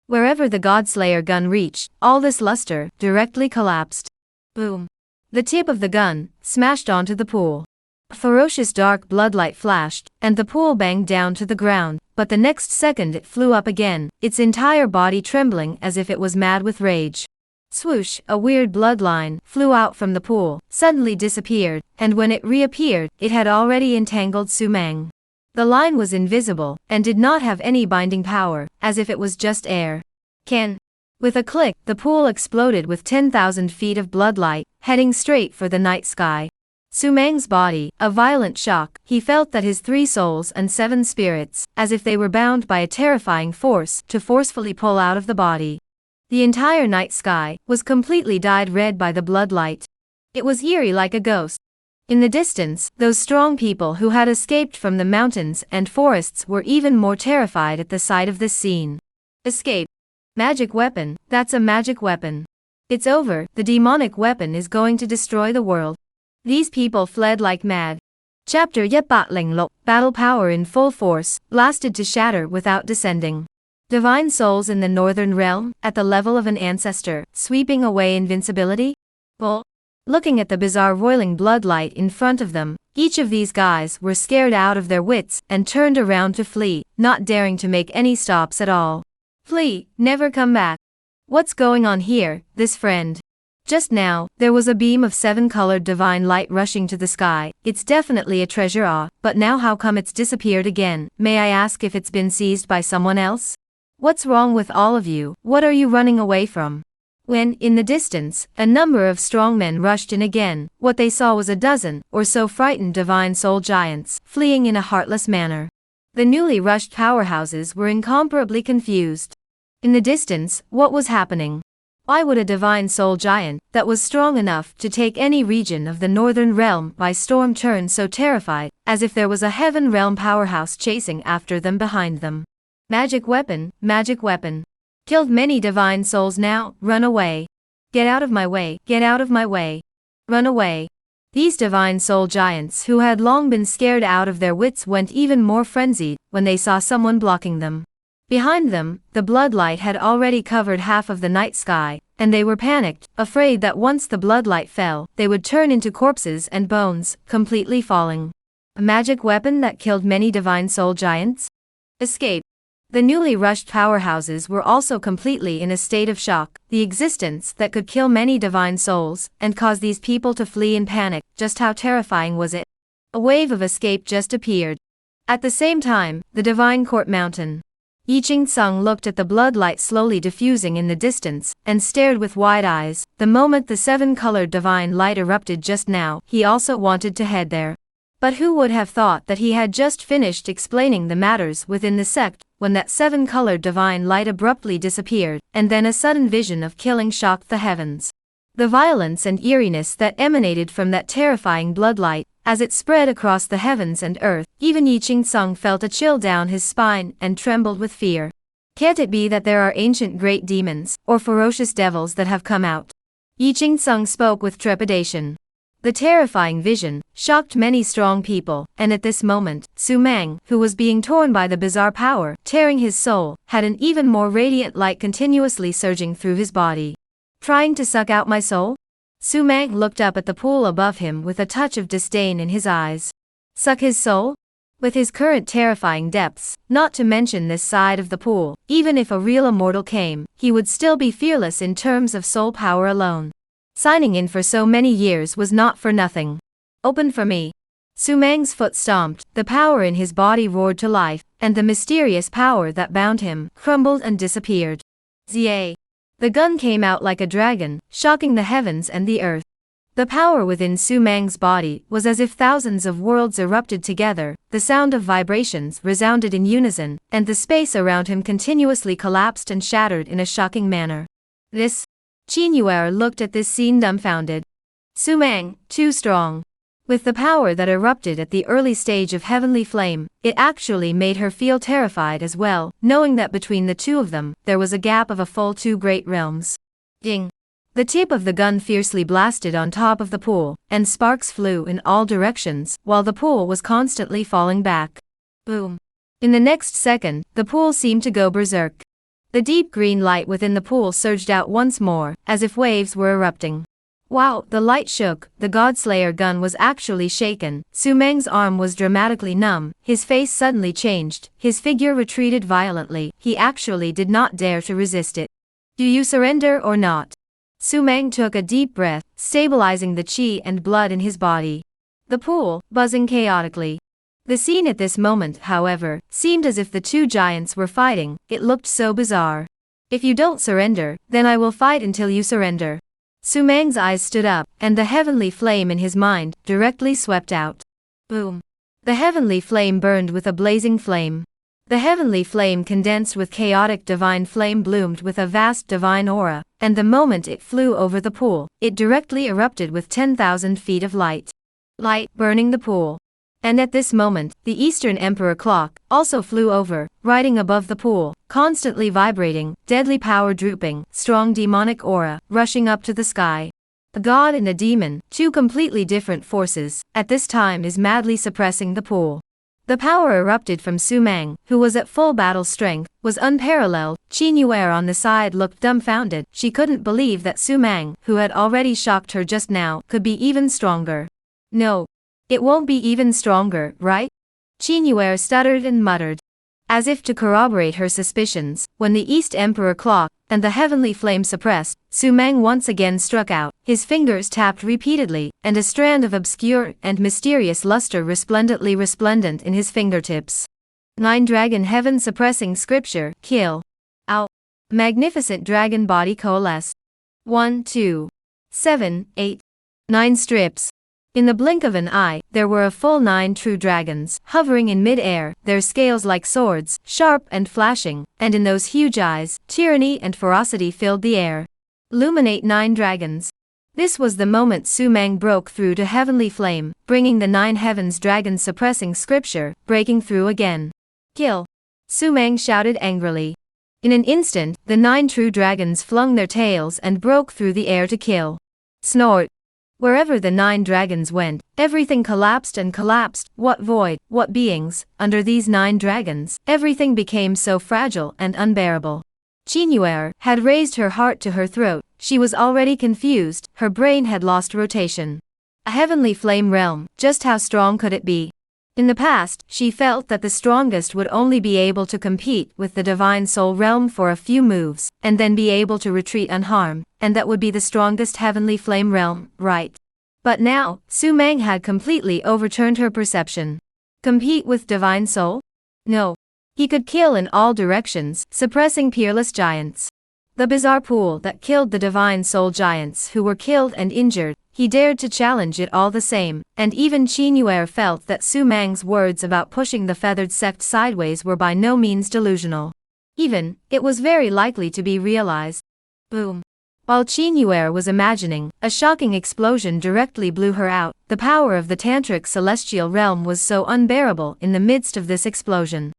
Wherever the Godslayer gun reached, all this luster directly collapsed. Boom! The tip of the gun smashed onto the pool. A ferocious dark bloodlight flashed, and the pool banged down to the ground, but the next second it flew up again, its entire body trembling as if it was mad with rage. Swoosh, a weird bloodline flew out from the pool, suddenly disappeared, and when it reappeared, it had already entangled Su Meng. The line was invisible, and did not have any binding power, as if it was just air. With a click, the pool exploded with 10,000 feet of bloodlight, heading straight for the night sky. Su Meng's body, a violent shock, he felt that his 3 souls and 7 spirits, as if they were bound by a terrifying force, to forcefully pull out of the body. The entire night sky was completely dyed red by the bloodlight. It was eerie like a ghost. In the distance, those strong people who had escaped from the mountains and forests were even more terrified at the sight of this scene. Escape. Magic weapon, that's a magic weapon. It's over, the demonic weapon is going to destroy the world. These people fled like mad. Chapter 106, Battle Power in full force, blasted to shatter without descending. Divine souls in the northern realm, at the level of an ancestor, sweeping away invincibility? Well, looking at the bizarre roiling bloodlight in front of them, each of these guys were scared out of their wits and turned around to flee, not daring to make any stops at all. Flee, never come back. What's going on here, this friend? Just now, there was a beam of 7-colored divine light rushing to the sky. It's definitely a treasure, but now how come it's disappeared again? May I ask if it's been seized by someone else? What's wrong with all of you? What are you running away from? When, in the distance, a number of strong men rushed in again, what they saw was a dozen or so frightened divine soul giants, fleeing in a heartless manner. The newly rushed powerhouses were incomparably confused. In the distance, what was happening? Why would a divine soul giant, that was strong enough to take any region of the northern realm by storm, turn so terrified, as if there was a heaven realm powerhouse chasing after them behind them? Magic weapon, magic weapon. Killed many divine souls now, run away. Get out of my way, get out of my way. Run away. These divine soul giants who had long been scared out of their wits went even more frenzied when they saw someone blocking them. Behind them, the bloodlight had already covered half of the night sky, and they were panicked, afraid that once the bloodlight fell, they would turn into corpses and bones, completely falling. A magic weapon that killed many divine soul giants? Escape. The newly rushed powerhouses were also completely in a state of shock, the existence that could kill many divine souls, and cause these people to flee in panic. Just how terrifying was it? A wave of escape just appeared. At the same time, the Divine Court Mountain. Yiqing Sung looked at the bloodlight slowly diffusing in the distance, and stared with wide eyes. The moment the 7-colored divine light erupted just now, he also wanted to head there. But who would have thought that he had just finished explaining the matters within the sect, when that 7-colored divine light abruptly disappeared, and then a sudden vision of killing shocked the heavens. The violence and eeriness that emanated from that terrifying bloodlight, as it spread across the heavens and earth, even Yiqing Sung felt a chill down his spine and trembled with fear. Can't it be that there are ancient great demons, or ferocious devils that have come out? Yiqing Sung spoke with trepidation. The terrifying vision shocked many strong people, and at this moment, Su Meng, who was being torn by the bizarre power, tearing his soul, had an even more radiant light continuously surging through his body. Trying to suck out my soul? Su Meng looked up at the pool above him with a touch of disdain in his eyes. Suck his soul? With his current terrifying depths, not to mention this side of the pool, even if a real immortal came, he would still be fearless in terms of soul power alone. Signing in for so many years was not for nothing. Open for me. Su Meng's foot stomped, the power in his body roared to life, and the mysterious power that bound him crumbled and disappeared. Zia. The gun came out like a dragon, shocking the heavens and the earth. The power within Su Meng's body was as if thousands of worlds erupted together, the sound of vibrations resounded in unison, and the space around him continuously collapsed and shattered in a shocking manner. This? Qin Yuer looked at this scene dumbfounded. Su Meng, too strong. With the power that erupted at the early stage of heavenly flame, it actually made her feel terrified as well, knowing that between the two of them, there was a gap of a full 2 great realms. Ding! The tip of the gun fiercely blasted on top of the pool, and sparks flew in all directions, while the pool was constantly falling back. Boom! In the next second, the pool seemed to go berserk. The deep green light within the pool surged out once more, as if waves were erupting. Wow, the light shook, the Godslayer gun was actually shaken, Su Meng's arm was dramatically numb, his face suddenly changed, his figure retreated violently, he actually did not dare to resist it. Do you surrender or not? Su Meng took a deep breath, stabilizing the qi and blood in his body. The pool, buzzing chaotically. The scene at this moment, however, seemed as if the two giants were fighting, it looked so bizarre. If you don't surrender, then I will fight until you surrender. Su Meng's eyes stood up, and the heavenly flame in his mind directly swept out. Boom. The heavenly flame burned with a blazing flame. The heavenly flame condensed with chaotic divine flame bloomed with a vast divine aura, and the moment it flew over the pool, it directly erupted with 10,000 feet of light. Light burning the pool. And at this moment, the Eastern Emperor clock also flew over, riding above the pool, constantly vibrating, deadly power drooping, strong demonic aura, rushing up to the sky. A god and a demon, two completely different forces, at this time is madly suppressing the pool. The power erupted from Su Meng, who was at full battle strength, was unparalleled. Qin Yuer on the side looked dumbfounded, she couldn't believe that Su Meng, who had already shocked her just now, could be even stronger. No. It won't be even stronger, right? Qin Yuer stuttered and muttered. As if to corroborate her suspicions, when the East Emperor clock and the heavenly flame suppressed, Su Meng once again struck out, his fingers tapped repeatedly, and a strand of obscure and mysterious luster resplendent in his fingertips. 9 Dragon Heaven Suppressing Scripture, Kill. Ow. Magnificent dragon body coalesced. 1, 2, 7, 8, 9 strips. In the blink of an eye, there were a full 9 true dragons, hovering in mid-air, their scales like swords, sharp and flashing, and in those huge eyes, tyranny and ferocity filled the air. Illuminate 9 dragons. This was the moment Su Meng broke through to heavenly flame, bringing the 9 heavens dragons suppressing scripture, breaking through again. Kill. Su Meng shouted angrily. In an instant, the 9 true dragons flung their tails and broke through the air to kill. Snort. Wherever the 9 dragons went, everything collapsed and collapsed, what void, what beings, under these 9 dragons, everything became so fragile and unbearable. Qin Yuer had raised her heart to her throat, she was already confused, her brain had lost rotation. A heavenly flame realm, just how strong could it be? In the past, she felt that the strongest would only be able to compete with the divine soul realm for a few moves, and then be able to retreat unharmed, and that would be the strongest heavenly flame realm, right? But now, Su Meng had completely overturned her perception. Compete with divine soul? No. He could kill in all directions, suppressing peerless giants. The bizarre pool that killed the divine soul giants who were killed and injured, he dared to challenge it all the same, and even Qin Yuer felt that Su Meng's words about pushing the feathered sect sideways were by no means delusional. Even, it was very likely to be realized. Boom. While Qin Yuer was imagining, a shocking explosion directly blew her out. The power of the tantric celestial realm was so unbearable in the midst of this explosion.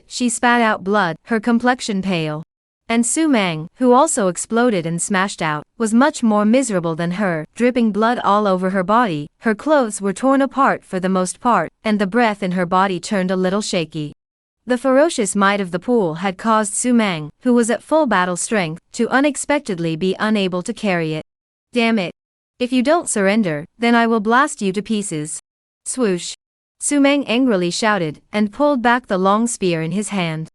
She spat out blood, her complexion pale. And Su Meng, who also exploded and smashed out, was much more miserable than her, dripping blood all over her body, her clothes were torn apart for the most part, and the breath in her body turned a little shaky. The ferocious might of the pool had caused Su Meng, who was at full battle strength, to unexpectedly be unable to carry it. Damn it. If you don't surrender, then I will blast you to pieces. Swoosh. Su Meng angrily shouted, and pulled back the long spear in his hand.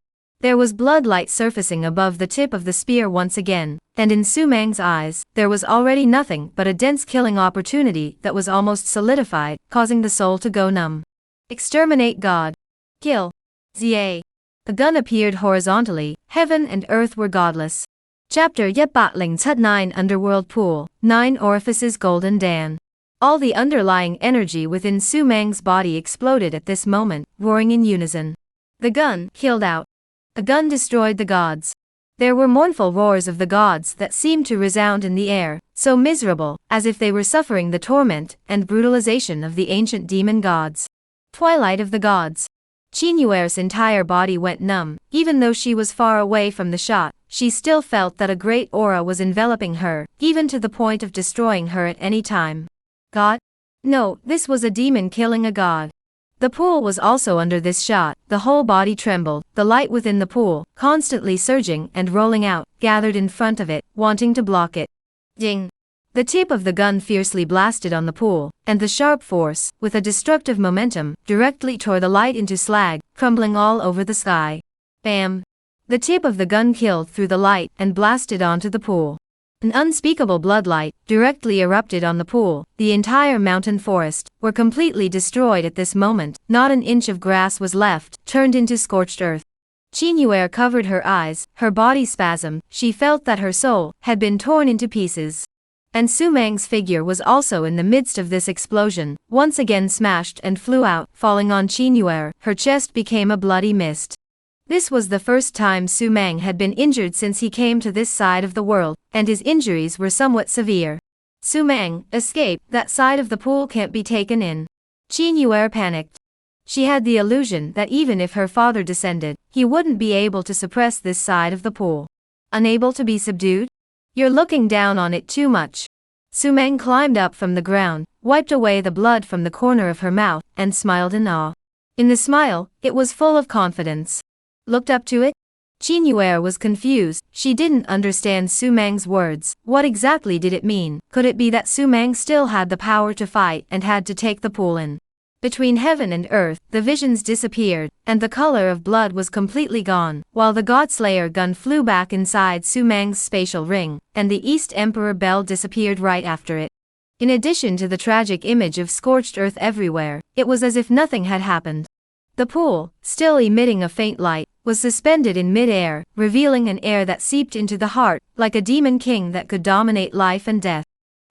There was blood light surfacing above the tip of the spear once again, and in Su Meng's eyes, there was already nothing but a dense killing opportunity that was almost solidified, causing the soul to go numb. Exterminate God. Kill. Zia. The gun appeared horizontally, heaven and earth were godless. Chapter 109 Underworld Pool, 9 Orifices Golden Dan. All the underlying energy within Su Meng's body exploded at this moment, roaring in unison. The gun killed out. A gun destroyed the gods. There were mournful roars of the gods that seemed to resound in the air, so miserable, as if they were suffering the torment and brutalization of the ancient demon gods. Twilight of the gods. Qin Yuer's entire body went numb, even though she was far away from the shot, she still felt that a great aura was enveloping her, even to the point of destroying her at any time. God? No, this was a demon killing a god. The pool was also under this shot, the whole body trembled, the light within the pool, constantly surging and rolling out, gathered in front of it, wanting to block it. Ding! The tip of the gun fiercely blasted on the pool, and the sharp force, with a destructive momentum, directly tore the light into slag, crumbling all over the sky. Bam! The tip of the gun killed through the light and blasted onto the pool. An unspeakable bloodlight directly erupted on the pool. The entire mountain forest were completely destroyed at this moment. Not an inch of grass was left, turned into scorched earth. Chinyue covered her eyes, her body spasmed. She felt that her soul had been torn into pieces. And Sumang's figure was also in the midst of this explosion, once again smashed and flew out, falling on Chinyue. Her chest became a bloody mist. This was the first time Sumang had been injured since he came to this side of the world, and his injuries were somewhat severe. Sumang, escape, that side of the pool can't be taken in. Chinyue panicked. She had the illusion that even if her father descended, he wouldn't be able to suppress this side of the pool. Unable to be subdued? You're looking down on it too much. Sumang climbed up from the ground, wiped away the blood from the corner of her mouth, and smiled in awe. In the smile, it was full of confidence. Looked up to it? Chinyue was confused. She didn't understand Sumang's words. What exactly did it mean? Could it be that Sumang still had the power to fight and had to take the pool in? Between heaven and earth, the visions disappeared, and the color of blood was completely gone, while the Godslayer gun flew back inside Sumang's spatial ring, and the East Emperor bell disappeared right after it. In addition to the tragic image of scorched earth everywhere, it was as if nothing had happened. The pool, still emitting a faint light, was suspended in mid-air, revealing an air that seeped into the heart, like a demon king that could dominate life and death.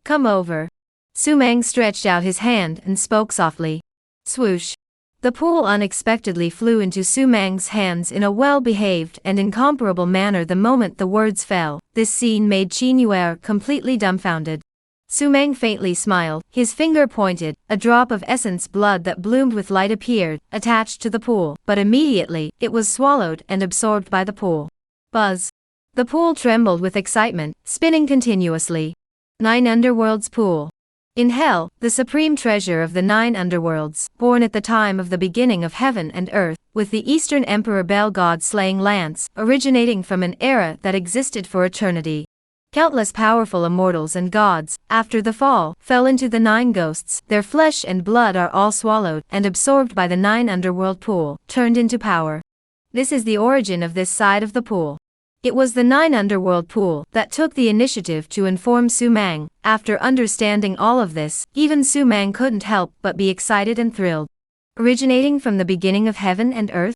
Come over. Sumang stretched out his hand and spoke softly. Swoosh. The pool unexpectedly flew into Sumang's hands in a well-behaved and incomparable manner the moment the words fell. This scene made Chinyue completely dumbfounded. Sumang faintly smiled, his finger pointed, a drop of essence blood that bloomed with light appeared, attached to the pool, but immediately, it was swallowed and absorbed by the pool. Buzz. The pool trembled with excitement, spinning continuously. 9 Underworlds Pool. In hell, the supreme treasure of the 9 underworlds, born at the time of the beginning of heaven and earth, with the Eastern Emperor Bel God-slaying lance, originating from an era that existed for eternity. Countless powerful immortals and gods, after the fall, fell into the 9 ghosts. Their flesh and blood are all swallowed and absorbed by the 9 underworld pool, turned into power. This is the origin of this side of the pool. It was the 9 underworld pool that took the initiative to inform Sumang. After understanding all of this, even Sumang couldn't help but be excited and thrilled. Originating from the beginning of heaven and earth?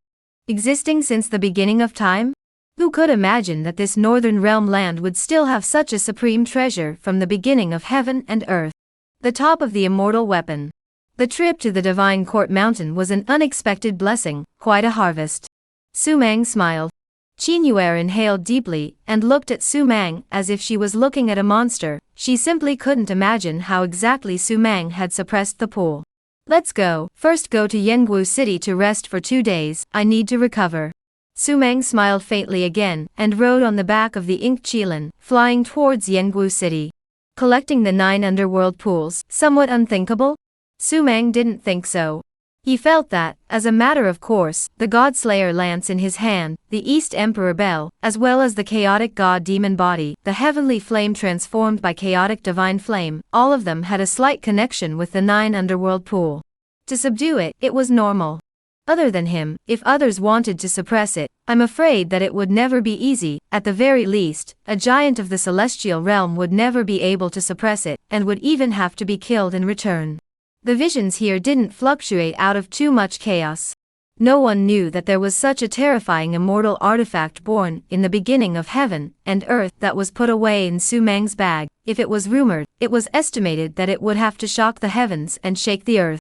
Existing since the beginning of time? Who could imagine that this northern realm land would still have such a supreme treasure from the beginning of heaven and earth? The top of the immortal weapon. The trip to the Divine Court Mountain was an unexpected blessing, quite a harvest. Sumang smiled. Chinyue inhaled deeply and looked at Sumang as if she was looking at a monster. She simply couldn't imagine how exactly Sumang had suppressed the pool. Let's go. First go to Yengwu City to rest for 2 days. I need to recover. Sumang smiled faintly again and rode on the back of the Ink Qilin, flying towards Yengwu City. Collecting the 9 underworld pools, somewhat unthinkable? Sumang didn't think so. He felt that, as a matter of course, the Godslayer lance in his hand, the East Emperor Bell, as well as the chaotic god-demon body, the heavenly flame transformed by chaotic divine flame, all of them had a slight connection with the 9 underworld pool. To subdue it, it was normal. Other than him, if others wanted to suppress it, I'm afraid that it would never be easy. At the very least, a giant of the celestial realm would never be able to suppress it, and would even have to be killed in return. The visions here didn't fluctuate out of too much chaos. No one knew that there was such a terrifying immortal artifact born in the beginning of heaven and earth that was put away in Sumang's bag. If it was rumored, it was estimated that it would have to shock the heavens and shake the earth.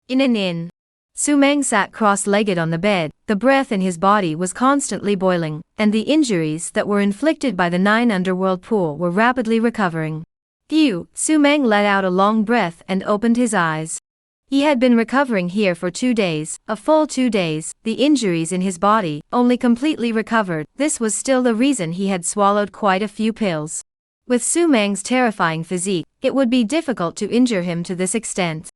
In an inn. Sumang sat cross-legged on the bed. The breath in his body was constantly boiling, and the injuries that were inflicted by the 9 underworld pool were rapidly recovering. Phew, Sumang let out a long breath and opened his eyes. He had been recovering here for 2 days, a full 2 days. The injuries in his body only completely recovered. This was still the reason he had swallowed quite a few pills. With Sumang's terrifying physique, it would be difficult to injure him to this extent.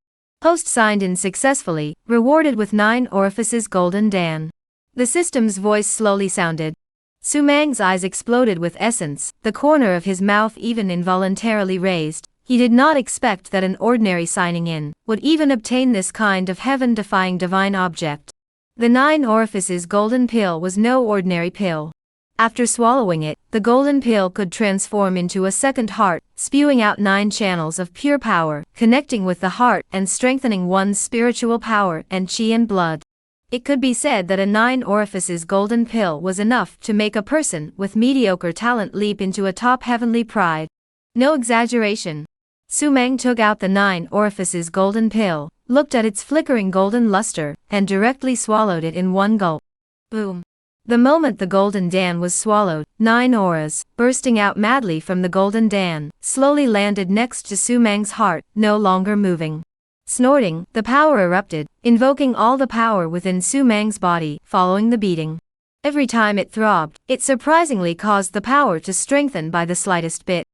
Host signed in successfully, rewarded with 9 orifices golden Dan. The system's voice slowly sounded. Sumang's eyes exploded with essence, the corner of his mouth even involuntarily raised. He did not expect that an ordinary signing in would even obtain this kind of heaven-defying divine object. The 9 orifices golden pill was no ordinary pill. After swallowing it, the golden pill could transform into a second heart, spewing out 9 channels of pure power, connecting with the heart and strengthening one's spiritual power and chi and blood. It could be said that a 9 orifices golden pill was enough to make a person with mediocre talent leap into a top heavenly pride. No exaggeration. Su Meng took out the 9 orifices golden pill, looked at its flickering golden luster, and directly swallowed it in one gulp. Boom. The moment the golden dan was swallowed, 9 auras, bursting out madly from the golden dan, slowly landed next to Su Meng's heart, no longer moving. Snorting, the power erupted, invoking all the power within Su Meng's body, following the beating. Every time it throbbed, it surprisingly caused the power to strengthen by the slightest bit.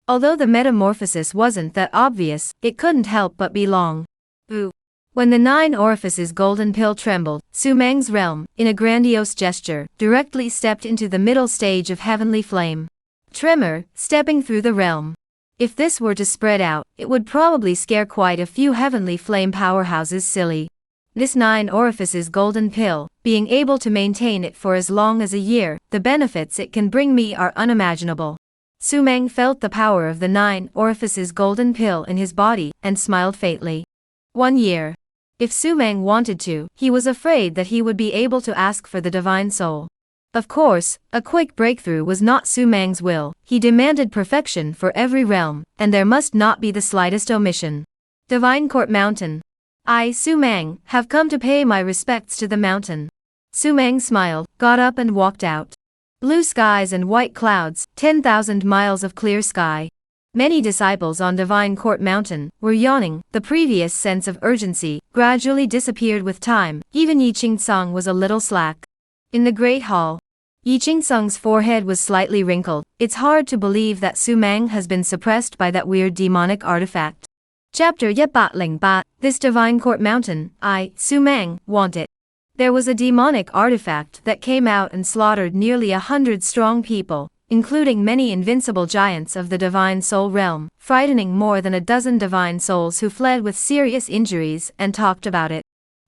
Although the metamorphosis wasn't that obvious, it couldn't help but be long. Ooh. When the 9 orifices golden pill trembled, Su Meng's realm, in a grandiose gesture, directly stepped into the middle stage of heavenly flame. Tremor, stepping through the realm. If this were to spread out, it would probably scare quite a few heavenly flame powerhouses silly. This 9 orifices golden pill, being able to maintain it for as long as a year, the benefits it can bring me are unimaginable. Su Meng felt the power of the 9 orifices golden pill in his body, and smiled faintly. 1 year. If Su Meng wanted to, he was afraid that he would be able to ask for the divine soul. Of course, a quick breakthrough was not Su Meng's will. He demanded perfection for every realm, and there must not be the slightest omission. Divine Court Mountain. I, Su Meng, have come to pay my respects to the mountain. Su Meng smiled, got up and walked out. Blue skies and white clouds, 10,000 miles of clear sky. Many disciples on Divine Court Mountain were yawning. The previous sense of urgency gradually disappeared with time. Even Yi Qing-sung was a little slack. In the Great Hall, Yi Qing-sung's forehead was slightly wrinkled. It's hard to believe that Su Meng has been suppressed by that weird demonic artifact. Chapter 108. This Divine Court Mountain, I, Su Meng, want it. There was a demonic artifact that came out and slaughtered nearly 100 strong people, including many invincible giants of the Divine Soul realm, frightening more than a dozen Divine Souls who fled with serious injuries and talked about it.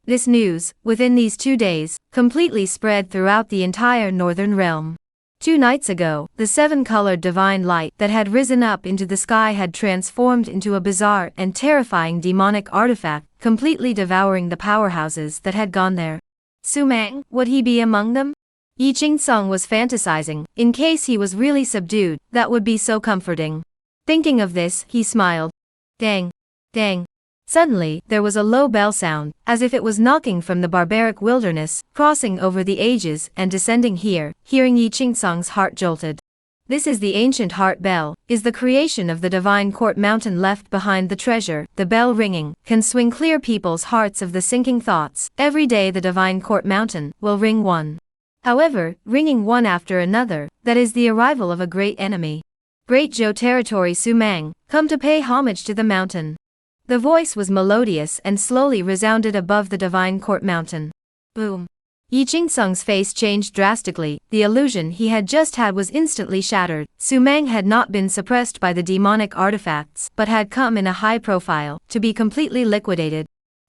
This news, within these 2 days, completely spread throughout the entire Northern Realm. 2 nights ago, the 7-colored divine light that had risen up into the sky had transformed into a bizarre and terrifying demonic artifact, completely devouring the powerhouses that had gone there. Su Meng, would he be among them? Yi Qing-sung was fantasizing. In case he was really subdued, that would be so comforting. Thinking of this, he smiled. Dang. Dang. Suddenly, there was a low bell sound, as if it was knocking from the barbaric wilderness, crossing over the ages and descending here. Hearing Yi Qing-sung's heart jolted. This is the ancient heart bell, is the creation of the Divine Court Mountain left behind the treasure. The bell ringing can swing clear people's hearts of the sinking thoughts. Every day the Divine Court Mountain will ring one. However, ringing one after another, that is the arrival of a great enemy. Great Zhou territory Su Meng, come to pay homage to the mountain. The voice was melodious and slowly resounded above the Divine Court Mountain. Boom. Yi Qing-sung's face changed drastically. The illusion he had just had was instantly shattered. Su Meng had not been suppressed by the demonic artifacts, but had come in a high profile, to be completely liquidated.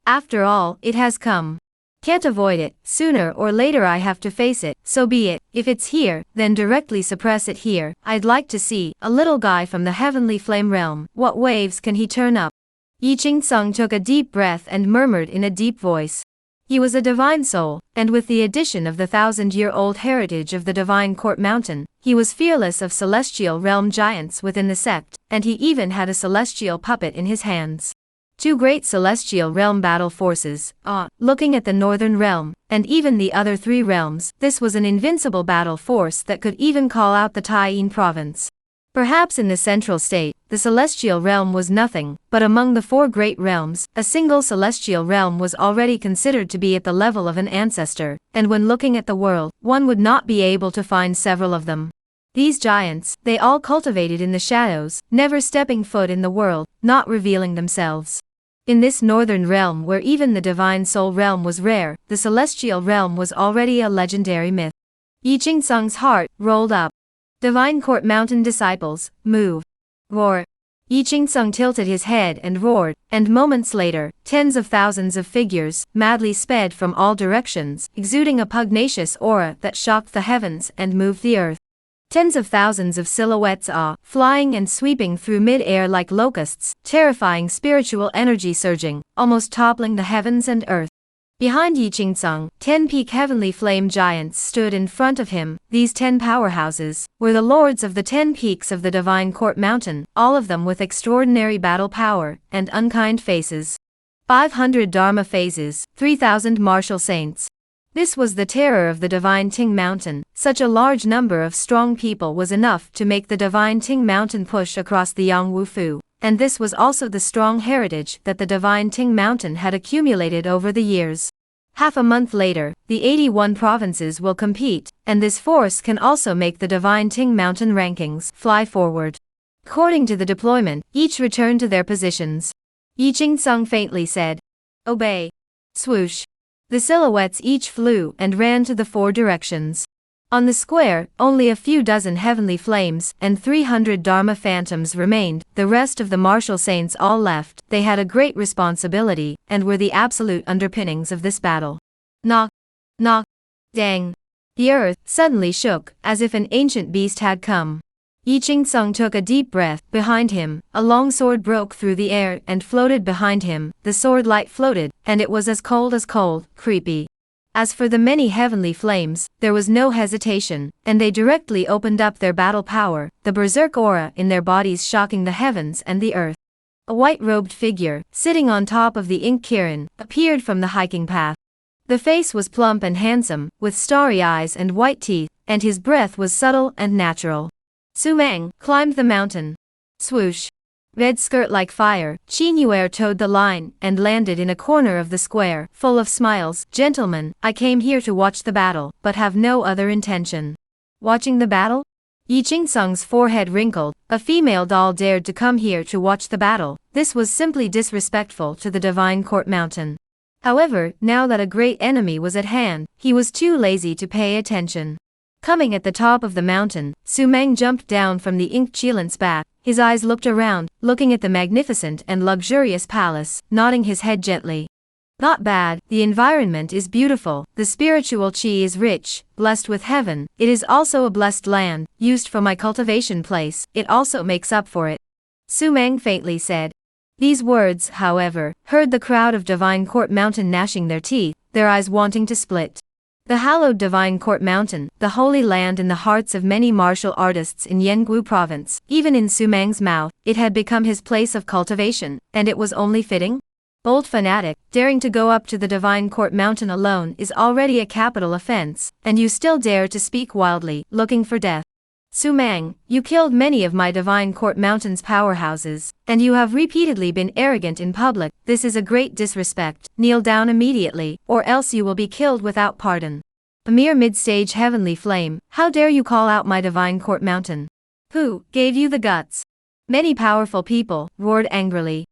After all, it has come. Can't avoid it. Sooner or later I have to face it, so be it. If it's here, then directly suppress it here. I'd like to see a little guy from the heavenly flame realm. What waves can he turn up? Yi Qing-sung took a deep breath and murmured in a deep voice. He was a divine soul, and with the addition of the 1,000-year-old heritage of the Divine Court Mountain, he was fearless of celestial realm giants within the sect, and he even had a celestial puppet in his hands. 2 great celestial realm battle forces. Looking at the Northern Realm, and even the other 3 realms, this was an invincible battle force that could even call out the Taiyin province. Perhaps in the central state, the celestial realm was nothing, but among the 4 great realms, a single celestial realm was already considered to be at the level of an ancestor, and when looking at the world, one would not be able to find several of them. These giants, they all cultivated in the shadows, never stepping foot in the world, not revealing themselves. In this Northern Realm where even the Divine Soul realm was rare, the celestial realm was already a legendary myth. Yi Qing-sung's heart rolled up. Divine Court Mountain disciples, move. Roar. Yi Qing-sung tilted his head and roared, and moments later, tens of thousands of figures madly sped from all directions, exuding a pugnacious aura that shocked the heavens and moved the earth. Tens of thousands of silhouettes flying and sweeping through mid-air like locusts, terrifying spiritual energy surging, almost toppling the heavens and earth. Behind Yi Qing-sung, 10 peak heavenly flame giants stood in front of him. These 10 powerhouses were the lords of the 10 peaks of the Divine Court Mountain, all of them with extraordinary battle power and unkind faces. 500 Dharma phases, 3,000 martial saints. This was the terror of the Divine Ting Mountain. Such a large number of strong people was enough to make the Divine Ting Mountain push across the Yangwu Fu. And this was also the strong heritage that the Divine Ting Mountain had accumulated over the years. Half a month later, the 81 provinces will compete, and this force can also make the Divine Ting Mountain rankings fly forward. According to the deployment, each returned to their positions. Yi Qing-sung faintly said, "Obey." Swoosh. The silhouettes each flew and ran to the 4 directions. On the square, only a few dozen heavenly flames and 300 Dharma phantoms remained. The rest of the martial saints all left. They had a great responsibility and were the absolute underpinnings of this battle. Knock, knock, dang. The earth suddenly shook, as if an ancient beast had come. Yi Qing-sung took a deep breath. Behind him, a long sword broke through the air and floated behind him. The sword light floated, and it was as cold, creepy. As for the many heavenly flames, there was no hesitation, and they directly opened up their battle power, the berserk aura in their bodies shocking the heavens and the earth. A white-robed figure, sitting on top of the ink kirin, appeared from the hiking path. The face was plump and handsome, with starry eyes and white teeth, and his breath was subtle and natural. Su-mang climbed the mountain. Swoosh. Red skirt like fire, Qin Yuer towed the line and landed in a corner of the square, full of smiles. "Gentlemen, I came here to watch the battle, but have no other intention." Watching the battle? Yi Qing-sung's forehead wrinkled. A female doll dared to come here to watch the battle. This was simply disrespectful to the Divine Court Mountain. However, now that a great enemy was at hand, he was too lazy to pay attention. Coming at the top of the mountain, Su-mang jumped down from the ink chilant's back. His eyes looked around, looking at the magnificent and luxurious palace, nodding his head gently. "Not bad, the environment is beautiful, the spiritual chi is rich, blessed with heaven. It is also a blessed land, used for my cultivation place. It also makes up for it," Su-mang faintly said. These words, however, heard the crowd of Divine Court Mountain gnashing their teeth, their eyes wanting to split. The hallowed Divine Court Mountain, the holy land in the hearts of many martial artists in Yanggu province, even in Su-mang's mouth, it had become his place of cultivation, and it was only fitting. Bold fanatic, daring to go up to the Divine Court Mountain alone is already a capital offense, and you still dare to speak wildly, looking for death. Su-mang, you killed many of my Divine Court Mountain's powerhouses, and you have repeatedly been arrogant in public. This is a great disrespect. Kneel down immediately, or else you will be killed without pardon. A mere mid-stage heavenly flame, how dare you call out my Divine Court Mountain? Who gave you the guts? Many powerful people roared angrily.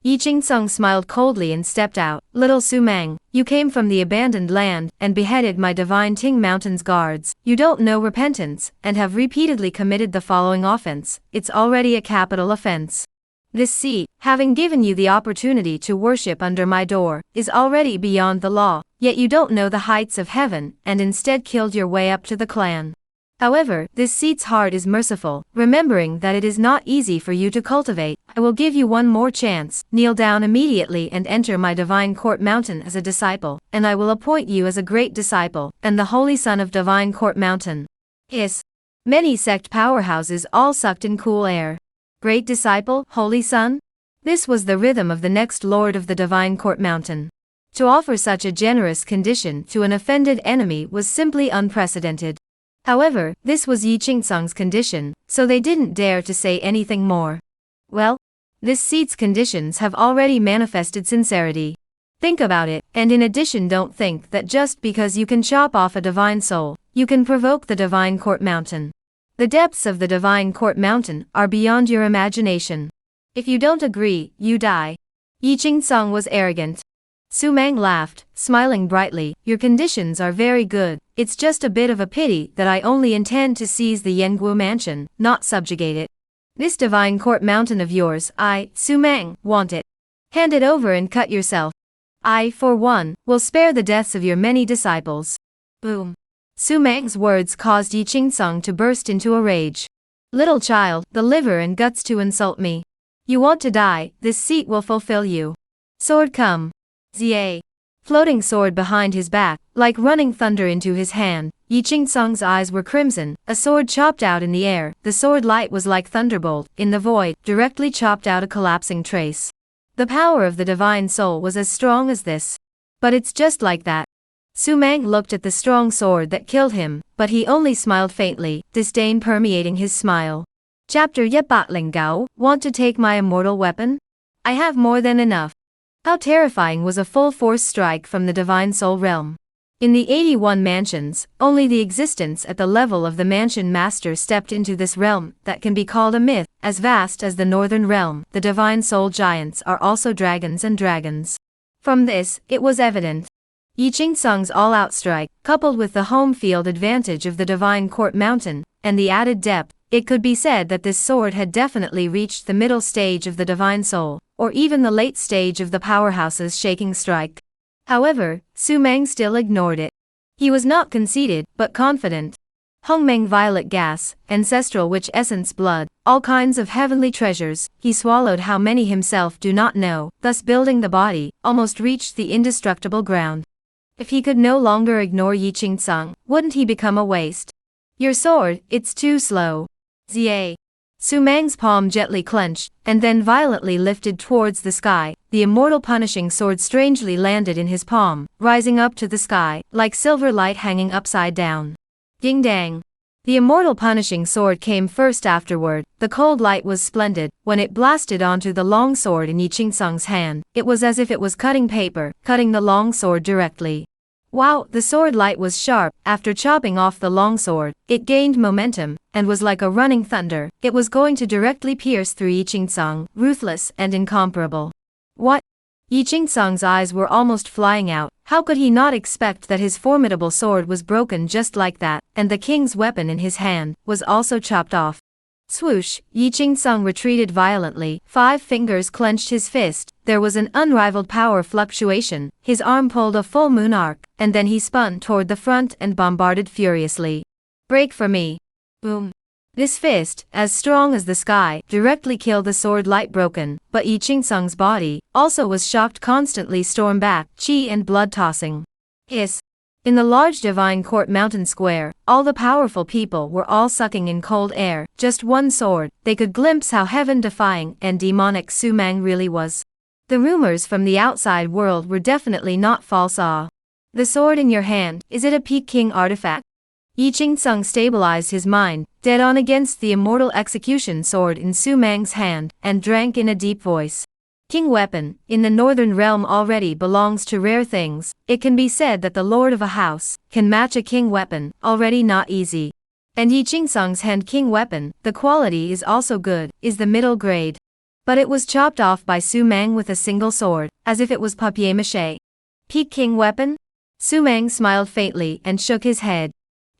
Yi Qing-sung smiled coldly and stepped out. "Little Su-mang, you came from the abandoned land and beheaded my Divine Ting Mountain's guards. You don't know repentance, and have repeatedly committed the following offense. It's already a capital offense. This seat, having given you the opportunity to worship under my door, is already beyond the law, yet you don't know the heights of heaven and instead killed your way up to the clan. However, this seat's heart is merciful, remembering that it is not easy for you to cultivate. I will give you one more chance. Kneel down immediately and enter my Divine Court Mountain as a disciple, and I will appoint you as a great disciple, and the holy son of Divine Court Mountain." Hiss. Many sect powerhouses all sucked in cool air. Great disciple, holy son? This was the rhythm of the next lord of the Divine Court Mountain. To offer such a generous condition to an offended enemy was simply unprecedented. However, this was Yi Qing-sung's condition, so they didn't dare to say anything more. Well, this seat's conditions have already manifested sincerity. Think about it, and in addition don't think that just because you can chop off a divine soul, you can provoke the Divine Court Mountain. The depths of the Divine Court Mountain are beyond your imagination. If you don't agree, you die. Yi Qing-sung was arrogant. Su-mang laughed, smiling brightly. "Your conditions are very good. It's just a bit of a pity that I only intend to seize the Yanggu mansion, not subjugate it." This divine court mountain of yours, I, Su Mang, want it. Hand it over and cut yourself. I, for one, will spare the deaths of your many disciples. Boom. Su Mang's words caused Yi Qing-sung to burst into a rage. Little child, the liver and guts to insult me. You want to die, this seat will fulfill you. Sword come. Zia. Floating sword behind his back, like running thunder into his hand, Yi Qing-sung's eyes were crimson, a sword chopped out in the air, the sword light was like thunderbolt, in the void, directly chopped out a collapsing trace. The power of the divine soul was as strong as this. But it's just like that. Su Mang looked at the strong sword that killed him, but he only smiled faintly, disdain permeating his smile. Chapter Ye Bat Ling Gao, want to take my immortal weapon? I have more than enough. How terrifying was a full-force strike from the divine soul realm. In the 81 mansions, only the existence at the level of the mansion master stepped into this realm that can be called a myth, as vast as the northern realm. The divine soul giants are also dragons and dragons. From this, it was evident. Yi Qing-sung's all-out strike, coupled with the home field advantage of the divine court mountain, and the added depth, it could be said that this sword had definitely reached the middle stage of the divine soul, or even the late stage of the powerhouse's shaking strike. However, Su Mang still ignored it. He was not conceited, but confident. Hongmeng violet gas, ancestral witch essence blood, all kinds of heavenly treasures, he swallowed how many himself do not know, thus building the body, almost reached the indestructible ground. If he could no longer ignore Yi Qing-sung, wouldn't he become a waste? Your sword, it's too slow. Zia. Su Mang's palm gently clenched, and then violently lifted towards the sky. The immortal punishing sword strangely landed in his palm, rising up to the sky, like silver light hanging upside down. Ding dang. The immortal punishing sword came first afterward. The cold light was splendid. When it blasted onto the long sword in Yi Qing-sung's hand, it was as if it was cutting paper, cutting the long sword directly. Wow, the sword light was sharp. After chopping off the long sword, it gained momentum, and was like a running thunder. It was going to directly pierce through Yi Qing-sung, ruthless and incomparable. What? Yi Qing-sung's eyes were almost flying out. How could he not expect that his formidable sword was broken just like that, and the king's weapon in his hand was also chopped off? Swoosh, Yi Qing-sung retreated violently, 5 fingers clenched his fist, there was an unrivaled power fluctuation, his arm pulled a full moon arc, and then he spun toward the front and bombarded furiously. Break for me. Boom. This fist, as strong as the sky, directly killed the sword light broken, but Yi Qing-sung's body also was shocked, constantly storm back, chi and blood tossing. Hiss. In the large divine court mountain square, all the powerful people were all sucking in cold air, just one sword, they could glimpse how heaven-defying and demonic Su Mang really was. The rumors from the outside world were definitely not false. The sword in your hand, is it a Peking artifact? Yi Qing-sung stabilized his mind, dead on against the immortal execution sword in Su Mang's hand, and drank in a deep voice. King weapon, in the northern realm already belongs to rare things. It can be said that the lord of a house can match a king weapon, already not easy. And Yi Qing-sung's hand king weapon, the quality is also good, is the middle grade. But it was chopped off by Su Mang with a single sword, as if it was papier-mâché. Peking weapon? Su Mang smiled faintly and shook his head.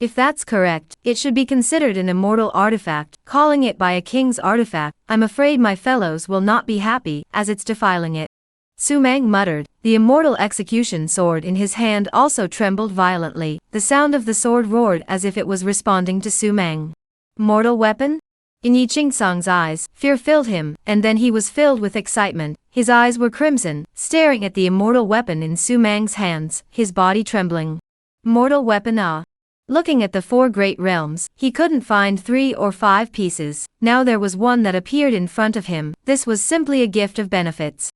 If that's correct, it should be considered an immortal artifact. Calling it by a king's artifact, I'm afraid my fellows will not be happy, as it's defiling it. Su Mang muttered. The immortal execution sword in his hand also trembled violently. The sound of the sword roared as if it was responding to Su Mang. Mortal weapon? In Yi Qing-sung's eyes, fear filled him, and then he was filled with excitement. His eyes were crimson, staring at the immortal weapon in Su Mang's hands, his body trembling. Mortal weapon. Looking at the 4 great realms, he couldn't find 3 or 5 pieces. Now there was one that appeared in front of him. This was simply a gift of benefits.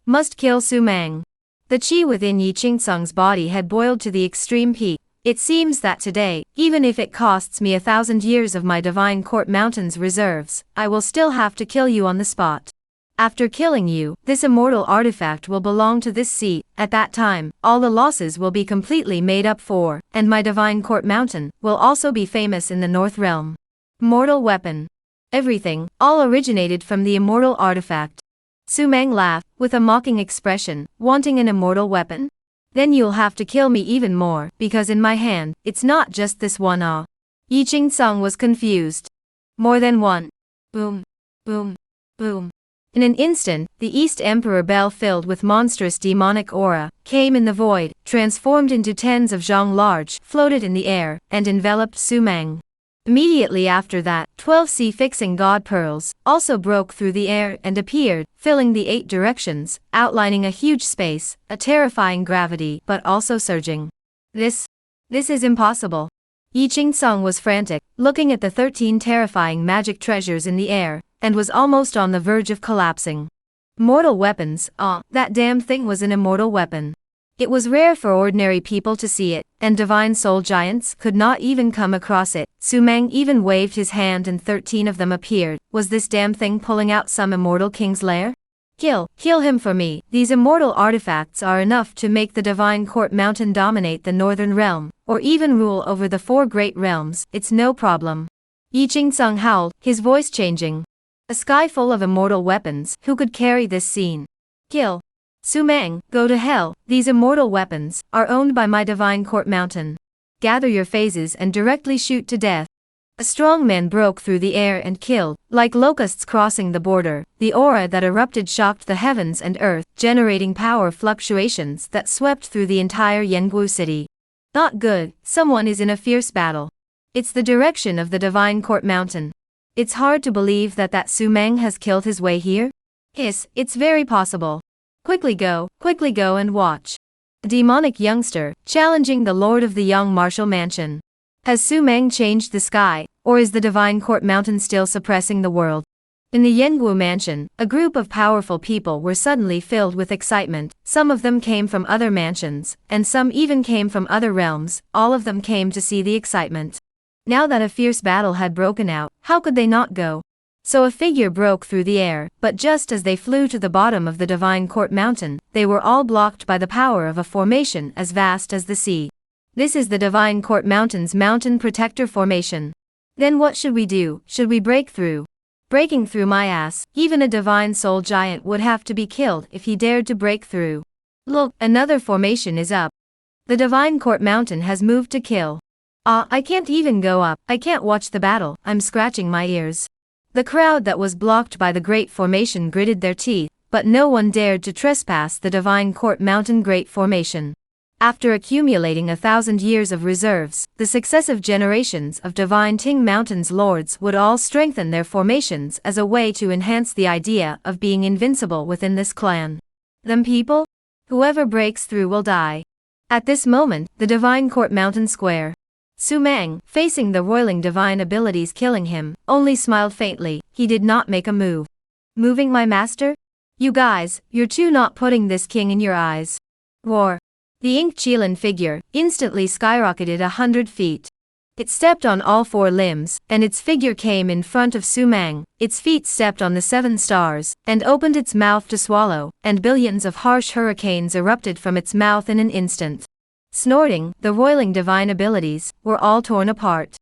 Must kill Su Mang. The chi within Yi Qing-sung's body had boiled to the extreme peak. It seems that today, even if it costs me 1,000 years of my divine court mountain's reserves, I will still have to kill you on the spot. After killing you, this immortal artifact will belong to this seat. At that time, all the losses will be completely made up for, and my divine court mountain will also be famous in the North Realm. Mortal weapon. Everything, all originated from the immortal artifact. Su Mang laughed, with a mocking expression, wanting an immortal weapon? Then you'll have to kill me even more, because in my hand, it's not just this one. Yi Qing-sung was confused. More than one. Boom. Boom. Boom. In an instant, the East Emperor Bell filled with monstrous demonic aura, came in the void, transformed into tens of Zhang large, floated in the air, and enveloped Su Meng. Immediately after that, 12 sea-fixing god pearls also broke through the air and appeared, filling the 8 directions, outlining a huge space, a terrifying gravity, but also surging. This is impossible. Yi Qing-sung was frantic, looking at the 13 terrifying magic treasures in the air, and was almost on the verge of collapsing. Mortal weapons, that damn thing was an immortal weapon. It was rare for ordinary people to see it, and divine soul giants could not even come across it. Su Meng even waved his hand and 13 of them appeared. Was this damn thing pulling out some immortal king's lair? Kill him for me. These immortal artifacts are enough to make the divine court mountain dominate the northern realm, or even rule over the 4 great realms. It's no problem. Yi Qing-sung howled, his voice changing. A sky full of immortal weapons, who could carry this scene? Kill Su Meng, go to hell. These immortal weapons are owned by my divine court mountain. Gather your phases and directly shoot to death. A strong man broke through the air and killed, like locusts crossing the border. The aura that erupted shocked the heavens and earth, generating power fluctuations that swept through the entire Yanggu city. Not good, someone is in a fierce battle. It's the direction of the divine court mountain. It's hard to believe that Su Meng has killed his way here. It's very possible. Quickly go and watch. A demonic youngster, challenging the lord of the young martial mansion. Has Su Meng changed the sky, or is the divine court mountain still suppressing the world? In the Yanggu mansion, a group of powerful people were suddenly filled with excitement. Some of them came from other mansions, and some even came from other realms. All of them came to see the excitement. Now that a fierce battle had broken out, how could they not go? So a figure broke through the air, but just as they flew to the bottom of the divine court mountain, they were all blocked by the power of a formation as vast as the sea. This is the divine court mountain's mountain protector formation. Then what should we do? Should we break through? Breaking through my ass. Even a divine soul giant would have to be killed if he dared to break through. Look, another formation is up. The divine court mountain has moved to kill. I can't even go up. I can't watch the battle. I'm scratching my ears. The crowd that was blocked by the great formation gritted their teeth, but no one dared to trespass the divine court mountain great formation. After accumulating 1,000 years of reserves, the successive generations of divine Ting Mountain's lords would all strengthen their formations as a way to enhance the idea of being invincible within this clan. Them people? Whoever breaks through will die. At this moment, the divine court mountain square. Su Meng, facing the roiling divine abilities killing him, only smiled faintly. He did not make a move. Moving my master? You guys, you're two not putting this king in your eyes. Roar. The ink Qilin figure instantly skyrocketed 100 feet. It stepped on all 4 limbs, and its figure came in front of Su Meng. Its feet stepped on the 7 stars, and opened its mouth to swallow, and billions of harsh hurricanes erupted from its mouth in an instant. Snorting, the roiling divine abilities were all torn apart.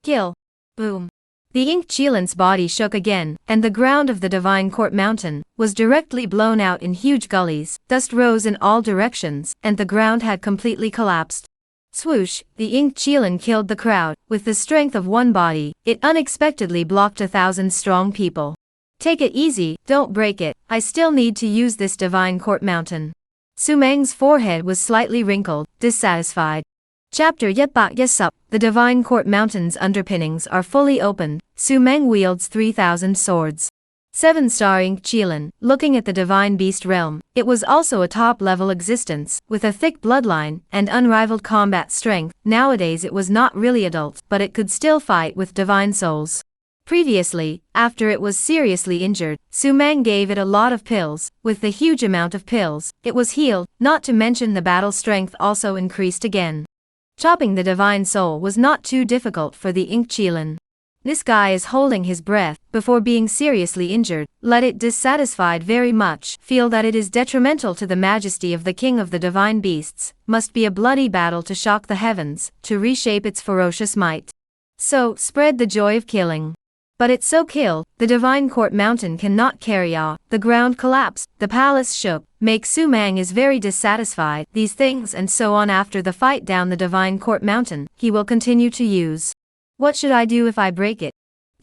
Kill. Boom. The ink Qilin's body shook again, and the ground of the divine court mountain was directly blown out in huge gullies. Dust rose in all directions, and the ground had completely collapsed. Swoosh, the ink Qilin killed the crowd. With the strength of one body, it unexpectedly blocked 1,000 strong people. Take it easy, don't break it. I still need to use this divine court mountain. Su Meng's forehead was slightly wrinkled, dissatisfied. Chapter Yetbak Yesup. The divine court mountain's underpinnings are fully opened. Su Meng wields 3,000 swords. 7-star ink Qilin, looking at the divine beast realm, it was also a top-level existence, with a thick bloodline and unrivaled combat strength. Nowadays it was not really adult, but it could still fight with divine souls. Previously, after it was seriously injured, Su Meng gave it a lot of pills. With the huge amount of pills, it was healed, not to mention the battle strength also increased again. Chopping the divine soul was not too difficult for the ink Qilin. This guy is holding his breath before being seriously injured. Let it dissatisfied very much, feel that it is detrimental to the majesty of the king of the divine beasts. Must be a bloody battle to shock the heavens, to reshape its ferocious might. So, spread the joy of killing. But it's so kill, the divine court mountain cannot carry on. The ground collapsed, the palace shook. Make Su Meng is very dissatisfied. These things and so on after the fight down the divine court mountain, he will continue to use. What should I do if I break it?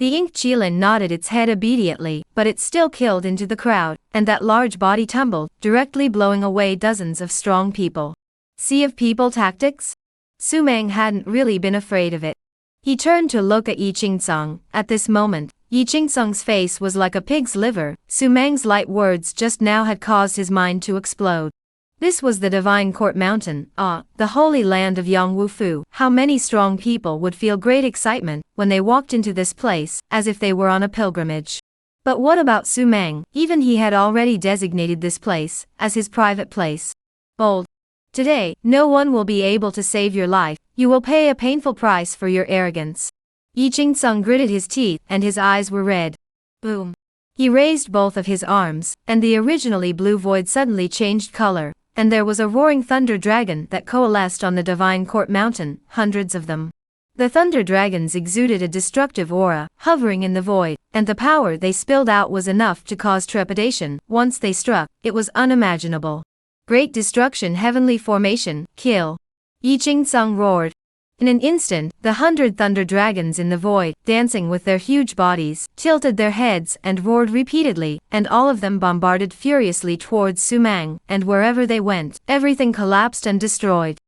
The ink Qilin nodded its head obediently, but it still killed into the crowd, and that large body tumbled, directly blowing away dozens of strong people. Sea of people tactics? Su Mang hadn't really been afraid of it. He turned to look at Yi Qingsong. At this moment, Yi Qingsong's face was like a pig's liver. Su Mang's light words just now had caused his mind to explode. This was the Divine Court Mountain, the holy land of Yongwu-Fu. How many strong people would feel great excitement when they walked into this place, as if they were on a pilgrimage. But what about Su Mang? Even he had already designated this place as his private place. Bold. Today, no one will be able to save your life. You will pay a painful price for your arrogance. Yi Qingsong gritted his teeth, and his eyes were red. Boom. He raised both of his arms, and the originally blue void suddenly changed color, and there was a roaring thunder dragon that coalesced on the Divine Court Mountain, hundreds of them. The thunder dragons exuded a destructive aura, hovering in the void, and the power they spilled out was enough to cause trepidation. Once they struck, it was unimaginable. Great destruction, heavenly formation, kill. Yi Qingsong roared. In an instant, the 100 thunder dragons in the void, dancing with their huge bodies, tilted their heads and roared repeatedly, and all of them bombarded furiously towards Su Mang, and wherever they went, everything collapsed and destroyed.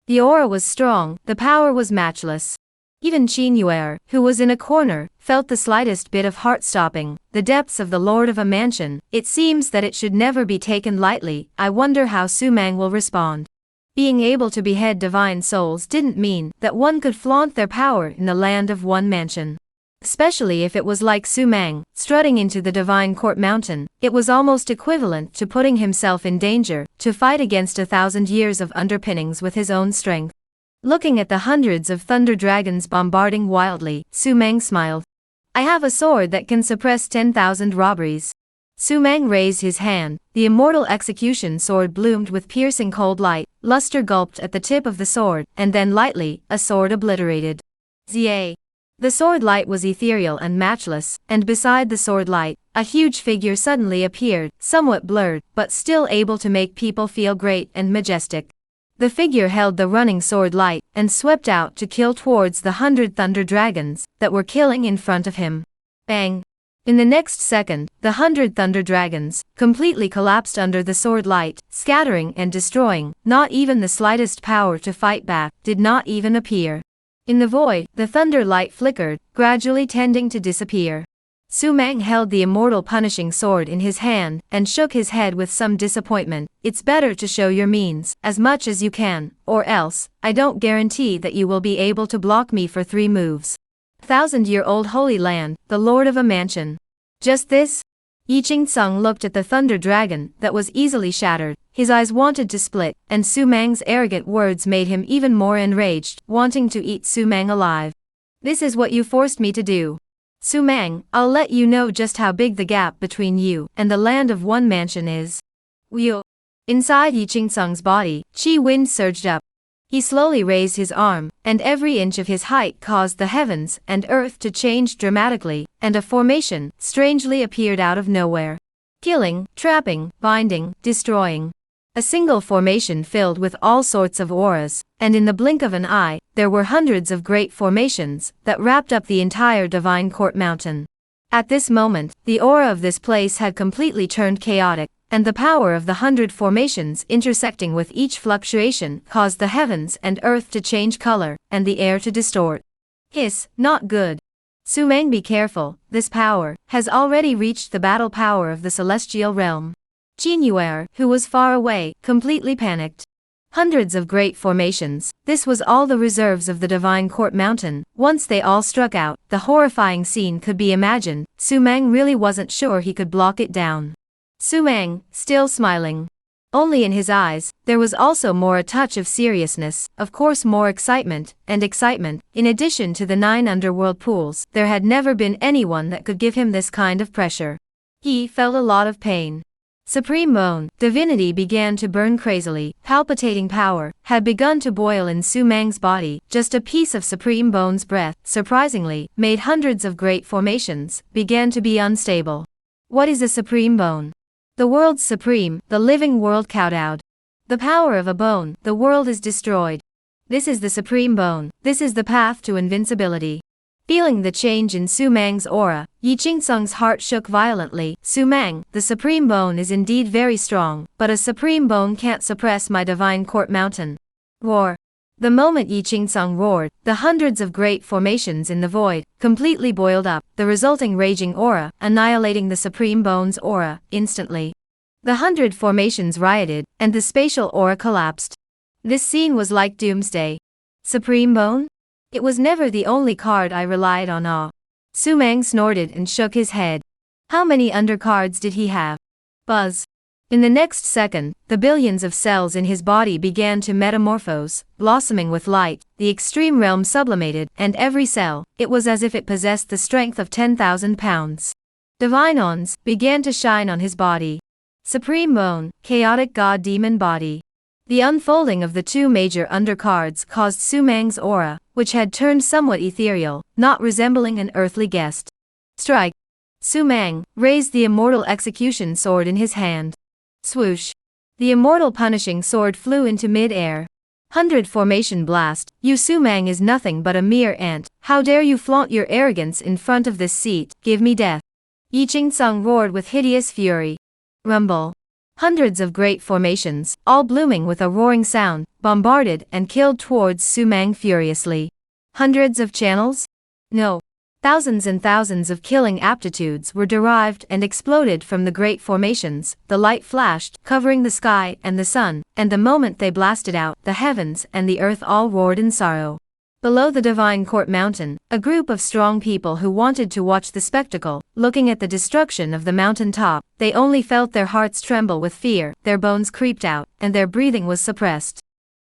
The aura was strong, the power was matchless. Even Qin Yuer, who was in a corner, felt the slightest bit of heart-stopping. The depths of the Lord of a Mansion. It seems that it should never be taken lightly. I wonder how Su Mang will respond. Being able to behead divine souls didn't mean that one could flaunt their power in the land of one mansion. Especially if it was like Su Mang, strutting into the Divine Court Mountain, it was almost equivalent to putting himself in danger, to fight against 1,000 years of underpinnings with his own strength. Looking at the hundreds of thunder dragons bombarding wildly, Su Mang smiled. I have a sword that can suppress 10,000 robberies. Su Mang raised his hand. The immortal execution sword bloomed with piercing cold light. Luster gulped at the tip of the sword, and then lightly, a sword obliterated. Zia. The sword light was ethereal and matchless, and beside the sword light, a huge figure suddenly appeared, somewhat blurred, but still able to make people feel great and majestic. The figure held the running sword light, and swept out to kill towards the 100 thunder dragons that were killing in front of him. Bang! In the next second, the 100 thunder dragons completely collapsed under the sword light, scattering and destroying. Not even the slightest power to fight back did not even appear. In the void, the thunder light flickered, gradually tending to disappear. Su Mang held the immortal punishing sword in his hand, and shook his head with some disappointment. It's better to show your means, as much as you can, or else, I don't guarantee that you will be able to block me for 3 moves. 1,000-year-old Holy Land, the Lord of a Mansion. Just this? Yi Qingsong looked at the thunder dragon that was easily shattered. His eyes wanted to split, and Su Mang's arrogant words made him even more enraged, wanting to eat Su Mang alive. This is what you forced me to do. Su Mang, I'll let you know just how big the gap between you and the land of one mansion is. Whew. Inside Yi Qingsong's body, Qi wind surged up. He slowly raised his arm, and every inch of his height caused the heavens and earth to change dramatically, and a formation strangely appeared out of nowhere. Killing, trapping, binding, destroying. A single formation filled with all sorts of auras, and in the blink of an eye, there were hundreds of great formations that wrapped up the entire Divine Court Mountain. At this moment, the aura of this place had completely turned chaotic, and the power of the 100 formations intersecting with each fluctuation caused the heavens and earth to change color, and the air to distort. Hiss, not good. Su Mang, be careful, this power has already reached the battle power of the celestial realm. Qin Yuer, who was far away, completely panicked. Hundreds of great formations, this was all the reserves of the Divine Court Mountain. Once they all struck out, the horrifying scene could be imagined. Su Mang really wasn't sure he could block it down. Su Mang, still smiling. Only in his eyes, there was also more a touch of seriousness, of course more excitement, and excitement. In addition to the 9 underworld pools, there had never been anyone that could give him this kind of pressure. He felt a lot of pain. Supreme Bone, divinity began to burn crazily. Palpitating power had begun to boil in Su Mang's body. Just a piece of Supreme Bone's breath, surprisingly, made hundreds of great formations began to be unstable. What is a Supreme Bone? The world's supreme, the living world kowtowed. The power of a bone, the world is destroyed. This is the Supreme Bone, this is the path to invincibility. Feeling the change in Su Mang's aura, Yi Qingsung's heart shook violently. Su Mang, the Supreme Bone is indeed very strong, but a Supreme Bone can't suppress my Divine Court Mountain. Roar. The moment Yi Qingsung roared, the hundreds of great formations in the void completely boiled up, the resulting raging aura annihilating the Supreme Bone's aura instantly. The 100 formations rioted, and the spatial aura collapsed. This scene was like doomsday. Supreme Bone? It was never the only card I relied on. Su Mang snorted and shook his head. How many undercards did he have? Buzz. In the next second, the billions of cells in his body began to metamorphose, blossoming with light, the extreme realm sublimated, and every cell, it was as if it possessed the strength of 10,000 pounds. Divine ons began to shine on his body. Supreme Bone, chaotic god demon body. The unfolding of the two major undercards caused Su Mang's aura, which had turned somewhat ethereal, not resembling an earthly guest. Strike. Su Mang raised the immortal execution sword in his hand. Swoosh. The immortal punishing sword flew into mid-air. 100 formation blast. You Su Mang is nothing but a mere ant. How dare you flaunt your arrogance in front of this seat? Give me death. Yi Qingsung roared with hideous fury. Rumble. Hundreds of great formations, all blooming with a roaring sound, bombarded and killed towards Su Mang furiously. Hundreds of channels? No. Thousands and thousands of killing aptitudes were derived and exploded from the great formations. The light flashed, covering the sky and the sun, and the moment they blasted out, the heavens and the earth all roared in sorrow. Below the Divine Court Mountain, a group of strong people who wanted to watch the spectacle, looking at the destruction of the mountain top, they only felt their hearts tremble with fear, their bones creeped out, and their breathing was suppressed.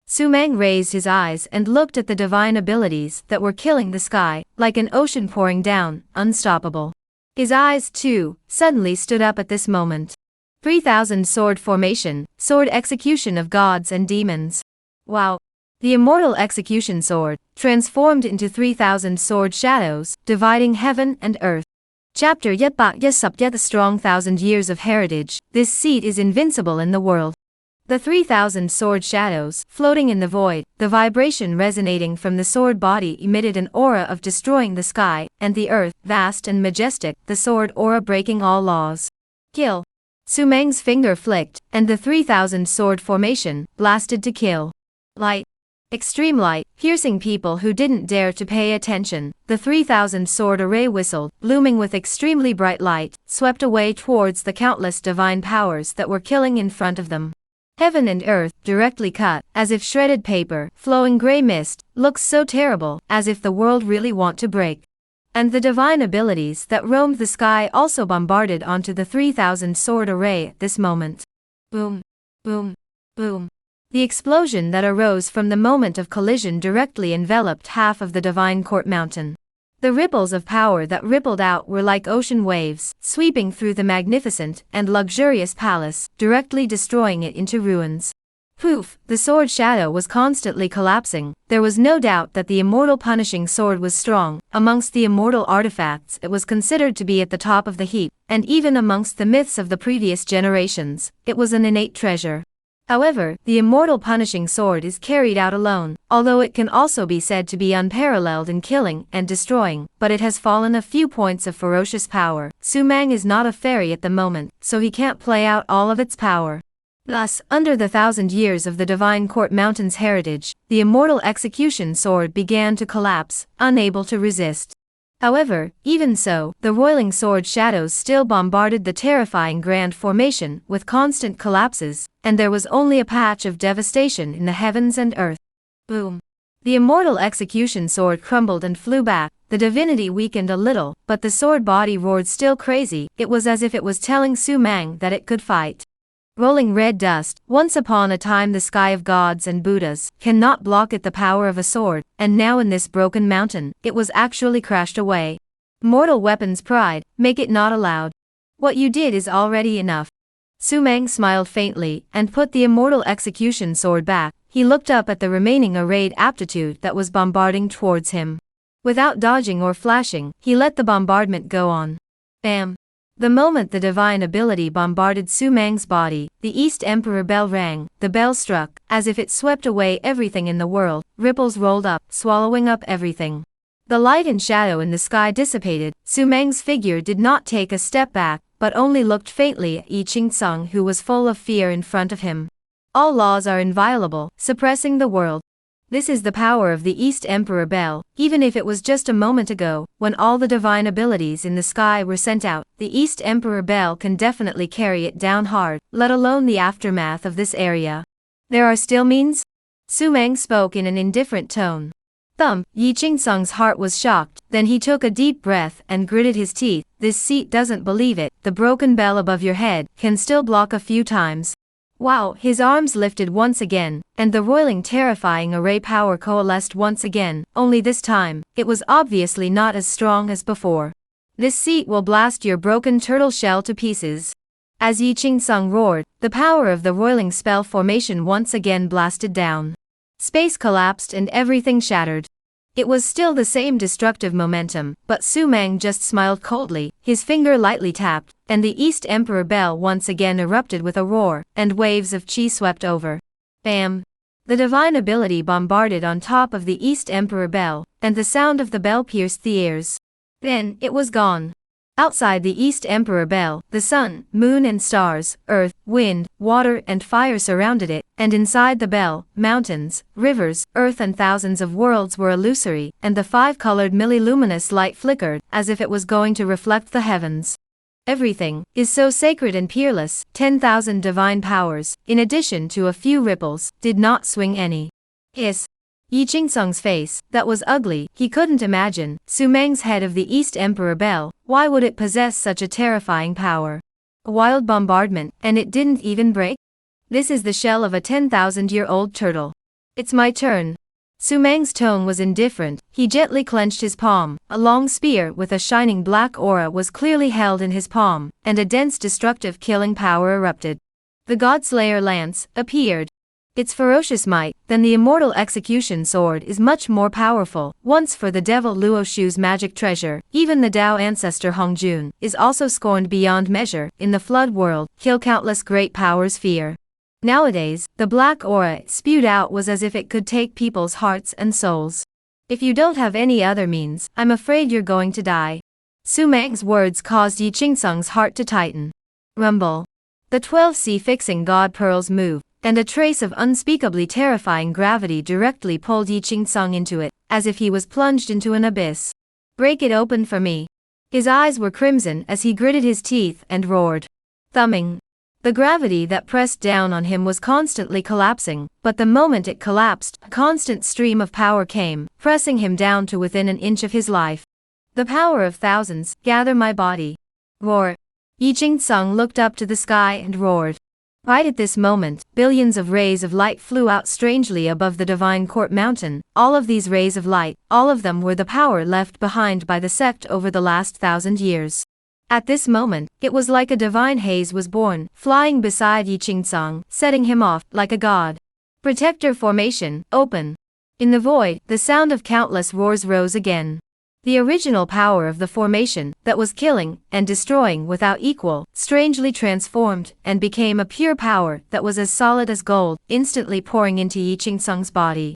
Su Mang raised his eyes and looked at the divine abilities that were killing the sky, like an ocean pouring down, unstoppable. His eyes, too, suddenly stood up at this moment. 3,000 sword formation, sword execution of gods and demons. Wow! The immortal execution sword, transformed into 3,000 sword shadows, dividing heaven and earth. Chapter Yet Bak Yet Sup Yet. The strong 1,000 years of heritage, this seat is invincible in the world. The 3,000 sword shadows, floating in the void, the vibration resonating from the sword body emitted an aura of destroying the sky, and the earth, vast and majestic, the sword aura breaking all laws. Kill. Su Mang's finger flicked, and the 3,000 sword formation, blasted to kill. Light. Extreme light, piercing people who didn't dare to pay attention. The 3,000 sword array whistled, blooming with extremely bright light, swept away towards the countless divine powers that were killing in front of them. Heaven and earth, directly cut, as if shredded paper, flowing gray mist, looks so terrible, as if the world really want to break. And the divine abilities that roamed the sky also bombarded onto the 3,000 sword array at this moment. Boom, boom, boom. The explosion that arose from the moment of collision directly enveloped half of the Divine Court Mountain. The ripples of power that rippled out were like ocean waves, sweeping through the magnificent and luxurious palace, directly destroying it into ruins. Poof! The sword shadow was constantly collapsing. There was no doubt that the immortal punishing sword was strong. Amongst the immortal artifacts, it was considered to be at the top of the heap, and even amongst the myths of the previous generations, it was an innate treasure. However, the immortal punishing sword is carried out alone, although it can also be said to be unparalleled in killing and destroying, but it has fallen a few points of ferocious power. Su Mang is not a fairy at the moment, so he can't play out all of its power. Thus, under the 1,000 years of the Divine Court Mountain's heritage, the immortal execution sword began to collapse, unable to resist. However, even so, the roiling sword shadows still bombarded the terrifying grand formation with constant collapses, and there was only a patch of devastation in the heavens and earth. Boom! The immortal execution sword crumbled and flew back. The divinity weakened a little, but the sword body roared still crazy. It was as if it was telling Su Mang that it could fight. Rolling red dust, once upon a time the sky of gods and Buddhas cannot block it the power of a sword, and now in this broken mountain, it was actually crashed away. Mortal weapons pride, make it not allowed. What you did is already enough. Su Mang smiled faintly, and put the immortal execution sword back. He looked up at the remaining arrayed aptitude that was bombarding towards him. Without dodging or flashing, he let the bombardment go on. Bam! The moment the divine ability bombarded Su Mang's body, the East Emperor bell rang. The bell struck, as if it swept away everything in the world. Ripples rolled up, swallowing up everything. The light and shadow in the sky dissipated. Su Meng's figure did not take a step back, but only looked faintly at Yi Qingcang, who was full of fear in front of him. All laws are inviolable, suppressing the world. This is the power of the East Emperor Bell. Even if it was just a moment ago, when all the divine abilities in the sky were sent out, the East Emperor Bell can definitely carry it down hard, let alone the aftermath of this area. There are still means? Su Meng spoke in an indifferent tone. Yi Qingcang's heart was shocked, then he took a deep breath and gritted his teeth. This seat doesn't believe it. The broken bell above your head can still block a few times. Wow, his arms lifted once again, and the roiling terrifying array power coalesced once again, only this time, it was obviously not as strong as before. This seat will blast your broken turtle shell to pieces. As Yi Qingcang roared, the power of the roiling spell formation once again blasted down. Space collapsed and everything shattered. It was still the same destructive momentum, but Su Meng just smiled coldly, his finger lightly tapped, and the East Emperor Bell once again erupted with a roar, and waves of chi swept over. Bam! The divine ability bombarded on top of the East Emperor Bell, and the sound of the bell pierced the ears. Then, it was gone. Outside the East Emperor Bell, the sun, moon and stars, earth, wind, water and fire surrounded it, and inside the bell, mountains, rivers, earth and thousands of worlds were illusory, and the five-colored milliluminous light flickered, as if it was going to reflect the heavens. Everything is so sacred and peerless. 10,000 divine powers, in addition to a few ripples, did not swing any. Hiss. Yi Qingcang's face, that was ugly, he couldn't imagine. Su Meng's head of the East Emperor Bell, why would it possess such a terrifying power? A wild bombardment, and it didn't even break? This is the shell of a 10,000-year-old turtle. It's my turn. Su Meng's tone was indifferent, he gently clenched his palm. A long spear with a shining black aura was clearly held in his palm, and a dense destructive killing power erupted. The Godslayer lance appeared. Its ferocious might, than the immortal execution sword, is much more powerful. Once for the devil Luo Shu's magic treasure, even the Tao ancestor Hongjun is also scorned beyond measure. In the flood world, kill countless great powers fear. Nowadays, the black aura it spewed out was as if it could take people's hearts and souls. If you don't have any other means, I'm afraid you're going to die. Su Meng's words caused Yi Qingcang's heart to tighten. Rumble. The 12 sea-fixing god pearls moved, and a trace of unspeakably terrifying gravity directly pulled Yi Qingcang into it, as if he was plunged into an abyss. Break it open for me. His eyes were crimson as he gritted his teeth and roared. Thumbing. The gravity that pressed down on him was constantly collapsing, but the moment it collapsed, a constant stream of power came, pressing him down to within an inch of his life. The power of thousands, gather my body. Roar. Yi Qingcang looked up to the sky and roared. Right at this moment, billions of rays of light flew out strangely above the Divine Court Mountain. All of these rays of light, all of them were the power left behind by the sect over the last 1,000 years. At this moment, it was like a divine haze was born, flying beside Yi Qingcang, setting him off, like a god. Protector formation, open. In the void, the sound of countless roars rose again. The original power of the formation, that was killing and destroying without equal, strangely transformed, and became a pure power that was as solid as gold, instantly pouring into Yi Qingcang's body.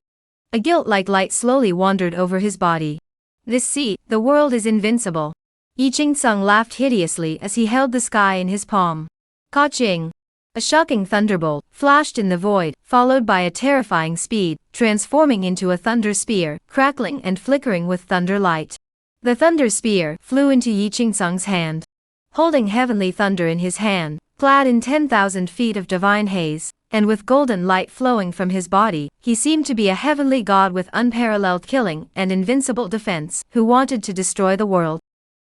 A guilt-like light slowly wandered over his body. This seat, the world is invincible. Yi Qingcang laughed hideously as he held the sky in his palm. Ka-ching! A shocking thunderbolt flashed in the void, followed by a terrifying speed, transforming into a thunder spear, crackling and flickering with thunder light. The thunder spear flew into Yi Qingcang's hand. Holding heavenly thunder in his hand, clad in 10,000 feet of divine haze, and with golden light flowing from his body, he seemed to be a heavenly god with unparalleled killing and invincible defense, who wanted to destroy the world.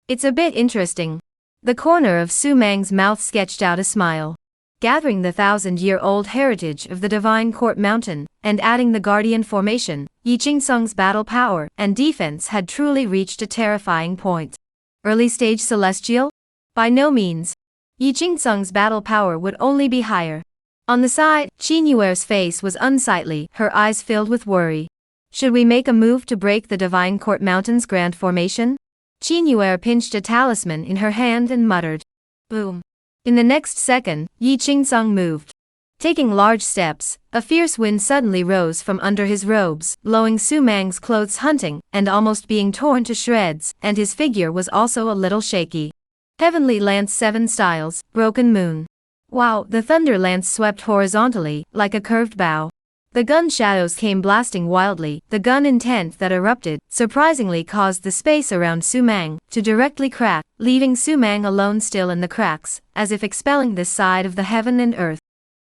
It's a bit interesting. The corner of Su Meng's mouth sketched out a smile. Gathering the 1,000-year-old heritage of the Divine Court Mountain, and adding the Guardian formation, Yi Qingcang's battle power and defense had truly reached a terrifying point. Early stage celestial? By no means. Yi Qingcang's battle power would only be higher. On the side, Qin Yuer's face was unsightly, her eyes filled with worry. Should we make a move to break the Divine Court Mountain's grand formation? Qin Yuer pinched a talisman in her hand and muttered. Boom. In the next second, Yi Qingcang moved. Taking large steps, a fierce wind suddenly rose from under his robes, blowing Su Mang's clothes hunting, and almost being torn to shreds, and his figure was also a little shaky. Heavenly Lance 7 Styles, Broken Moon. Wow, the thunder lance swept horizontally, like a curved bow. The gun shadows came blasting wildly, the gun intent that erupted, surprisingly caused the space around Su Mang to directly crack, leaving Su Mang alone still in the cracks, as if expelling this side of the heaven and earth.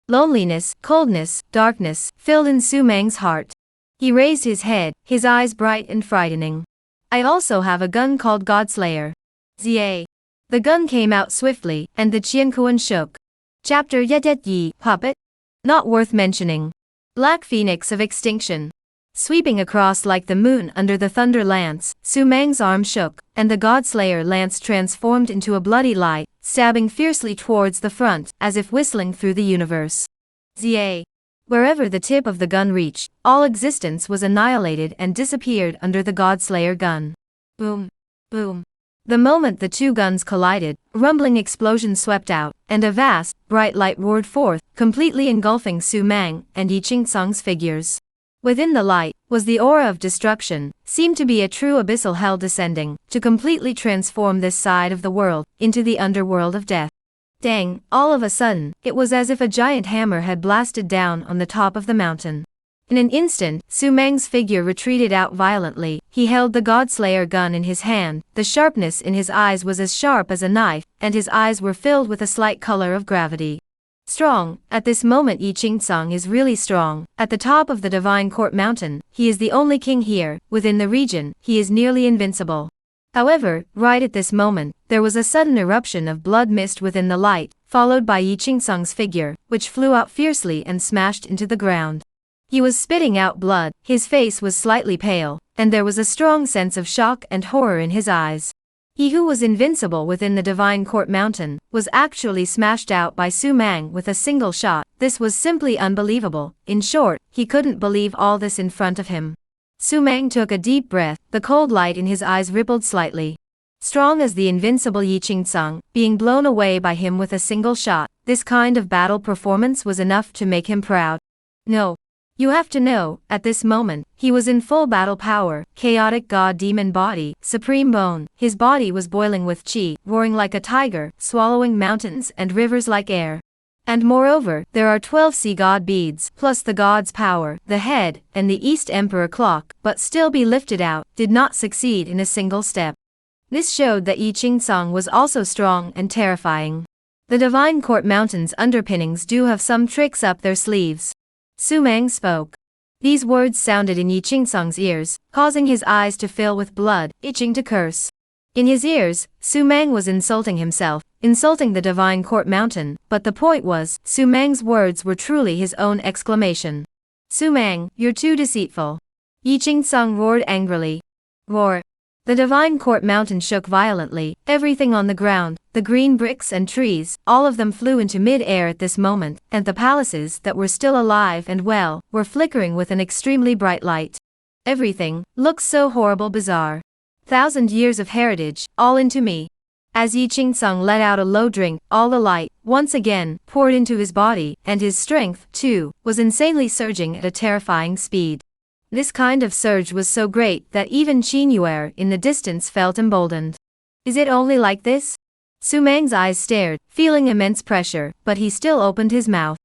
Loneliness, coldness, darkness, filled in Su Mang's heart. He raised his head, his eyes bright and frightening. I also have a gun called Godslayer. Zia. The gun came out swiftly, and the Qiankuan shook. Chapter Yetet Yi, Puppet? Not worth mentioning. Black Phoenix of Extinction. Sweeping across like the moon under the thunder lance, Su Mang's arm shook, and the Godslayer lance transformed into a bloody light, stabbing fiercely towards the front, as if whistling through the universe. Zia. Wherever the tip of the gun reached, all existence was annihilated and disappeared under the Godslayer gun. Boom. Boom. The moment the two guns collided, a rumbling explosion swept out, and a vast, bright light roared forth, completely engulfing Su Mang and Yi Qingsang's figures. Within the light was the aura of destruction, seemed to be a true abyssal hell descending, to completely transform this side of the world into the underworld of death. Dang, all of a sudden, it was as if a giant hammer had blasted down on the top of the mountain. In an instant, Su Mang's figure retreated out violently. He held the Godslayer gun in his hand, the sharpness in his eyes was as sharp as a knife, and his eyes were filled with a slight color of gravity. Strong, at this moment Yi Qingsang is really strong. At the top of the Divine Court Mountain, he is the only king here. Within the region, he is nearly invincible. However, right at this moment, there was a sudden eruption of blood mist within the light, followed by Yi Qingsang's figure, which flew out fiercely and smashed into the ground. He was spitting out blood, his face was slightly pale, and there was a strong sense of shock and horror in his eyes. He who was invincible within the Divine Court Mountain was actually smashed out by Su Mang with a single shot. This was simply unbelievable. In short, he couldn't believe all this in front of him. Su Mang took a deep breath, the cold light in his eyes rippled slightly. Strong as the invincible Yi Qingsang, being blown away by him with a single shot, this kind of battle performance was enough to make him proud. No. You have to know, at this moment, he was in full battle power, chaotic god-demon body, supreme bone, his body was boiling with chi, roaring like a tiger, swallowing mountains and rivers like air. And moreover, there are 12 sea god beads, plus the god's power, the head, and the East Emperor clock, but still be lifted out, did not succeed in a single step. This showed that Yi Qingsang was also strong and terrifying. The Divine Court Mountain's underpinnings do have some tricks up their sleeves. Su Mang spoke. These words sounded in Yi Qingsang's ears, causing his eyes to fill with blood, itching to curse. In his ears, Su Mang was insulting himself, insulting the Divine Court Mountain, but the point was, Su Mang's words were truly his own exclamation. Su Mang, you're too deceitful. Yi Qingsang roared angrily. Roar. The Divine Court Mountain shook violently, everything on the ground, the green bricks and trees, all of them flew into mid-air at this moment, and the palaces that were still alive and well, were flickering with an extremely bright light. Everything looks so horrible bizarre. 1,000 years of heritage, all into me. As Yi Qingsang let out a low drink, all the light, once again, poured into his body, and his strength, too, was insanely surging at a terrifying speed. This kind of surge was so great that even Qin Yuer in the distance felt emboldened. Is it only like this? Su Mang's eyes stared, feeling immense pressure, but he still opened his mouth.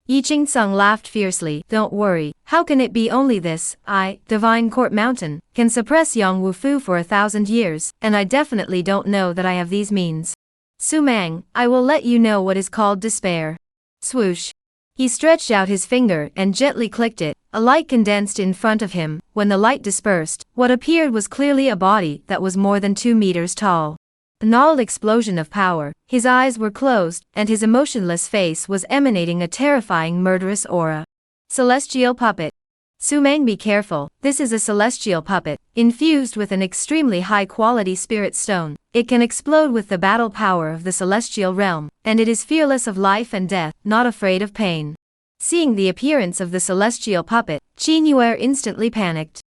Yi Qingsang laughed fiercely. Don't worry, how can it be only this? I, Divine Court Mountain, can suppress Yang Wufu for 1,000 years, and I definitely don't know that I have these means. Su Mang, I will let you know what is called despair. Swoosh. He stretched out his finger and gently clicked it. A light condensed in front of him. When the light dispersed, what appeared was clearly a body that was more than 2 meters tall. A gnarled explosion of power, his eyes were closed, and his emotionless face was emanating a terrifying murderous aura. Celestial puppet. Su Mang, be careful, this is a celestial puppet, infused with an extremely high-quality spirit stone. It can explode with the battle power of the celestial realm, and it is fearless of life and death, not afraid of pain. Seeing the appearance of the celestial puppet, Qin Yuer instantly panicked.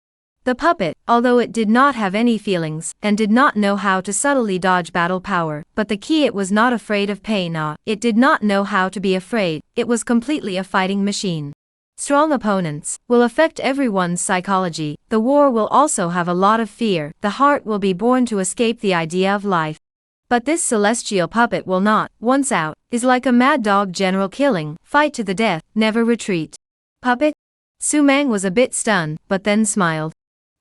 The puppet, although it did not have any feelings, and did not know how to subtly dodge battle power, but the key, it was not afraid of pain. It did not know how to be afraid, it was completely a fighting machine. Strong opponents will affect everyone's psychology, the war will also have a lot of fear, the heart will be born to escape the idea of life. But this celestial puppet will not, once out, is like a mad dog, general killing, fight to the death, never retreat. Puppet? Su-mang was a bit stunned, but then smiled.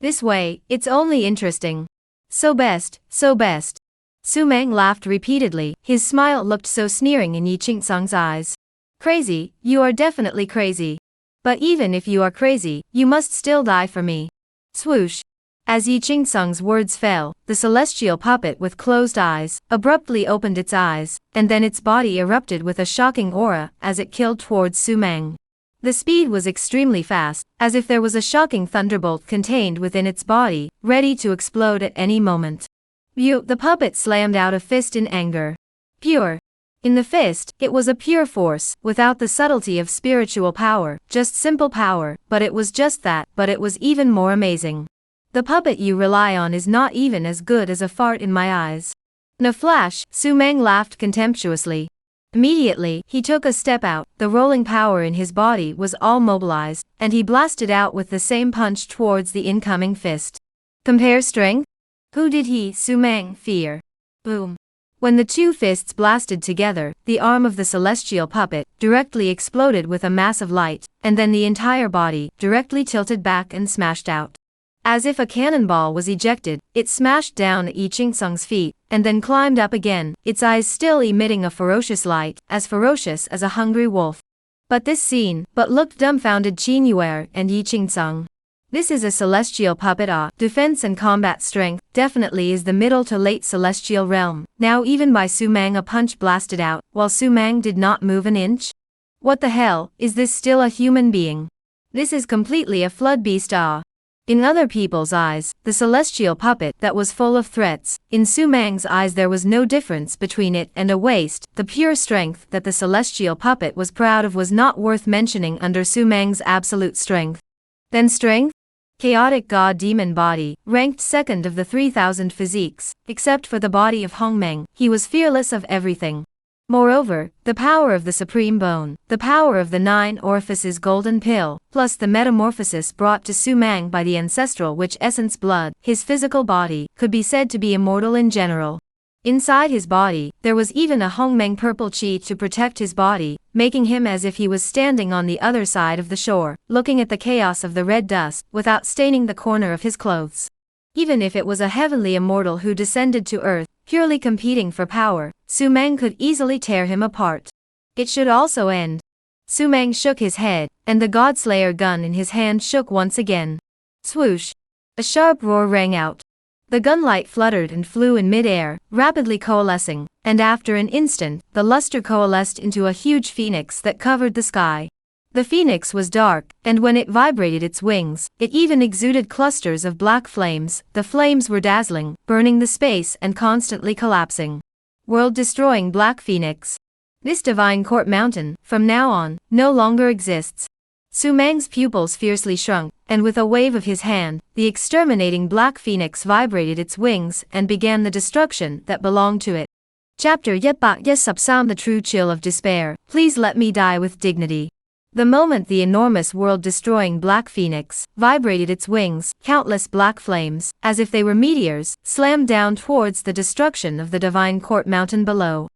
This way, it's only interesting. So best, so best. Su-mang laughed repeatedly, his smile looked so sneering in Yi Qingcang's eyes. Crazy, you are definitely crazy. But even if you are crazy, you must still die for me. Swoosh. As Yi Qingcang's words fell, the celestial puppet with closed eyes abruptly opened its eyes, and then its body erupted with a shocking aura as it killed towards Su-mang. The speed was extremely fast, as if there was a shocking thunderbolt contained within its body, ready to explode at any moment. The puppet slammed out a fist in anger. Pure. In the fist, it was a pure force, without the subtlety of spiritual power, just simple power, but it was just that, but it was even more amazing. The puppet you rely on is not even as good as a fart in my eyes. In a flash, Su-mang laughed contemptuously. Immediately, he took a step out, the rolling power in his body was all mobilized, and he blasted out with the same punch towards the incoming fist. Compare strength? Who did he, Su-mang, fear? Boom. When the two fists blasted together, the arm of the celestial puppet directly exploded with a mass of light, and then the entire body directly tilted back and smashed out. As if a cannonball was ejected, it smashed down at Yi Qingcang's feet, and then climbed up again, its eyes still emitting a ferocious light, as ferocious as a hungry wolf. But this scene, looked dumbfounded Qin Yuer and Yi Qingcang. This is a celestial puppet. Defense and combat strength definitely is the middle to late celestial realm. Now even by Su-mang a punch blasted out, while Su-mang did not move an inch? What the hell, is this still a human being? This is completely a flood beast. In other people's eyes, the celestial puppet that was full of threats, in Su-mang's eyes there was no difference between it and a waste. The pure strength that the celestial puppet was proud of was not worth mentioning under Su-mang's absolute strength. Then strength? Chaotic god demon body, ranked second of the 3,000 physiques, except for the body of Hongmeng, he was fearless of everything. Moreover, the power of the supreme bone, the power of the 9 orifices golden pill, plus the metamorphosis brought to Su-mang by the ancestral witch essence blood, his physical body, could be said to be immortal in general. Inside his body, there was even a Hongmeng purple chi to protect his body, making him as if he was standing on the other side of the shore, looking at the chaos of the red dust, without staining the corner of his clothes. Even if it was a heavenly immortal who descended to earth, purely competing for power, Su-mang could easily tear him apart. It should also end. Su-mang shook his head, and the Godslayer gun in his hand shook once again. Swoosh! A sharp roar rang out. The gunlight fluttered and flew in mid-air, rapidly coalescing, and after an instant, the luster coalesced into a huge phoenix that covered the sky. The phoenix was dark, and when it vibrated its wings, it even exuded clusters of black flames. The flames were dazzling, burning the space and constantly collapsing. World-destroying black phoenix. This divine court mountain, from now on, no longer exists. Su-mang's pupils fiercely shrunk, and with a wave of his hand, the exterminating black phoenix vibrated its wings and began the destruction that belonged to it. Chapter 113. The True Chill of Despair. Please let me die with dignity. The moment the enormous world-destroying black phoenix vibrated its wings, countless black flames, as if they were meteors, slammed down towards the destruction of the divine court mountain below.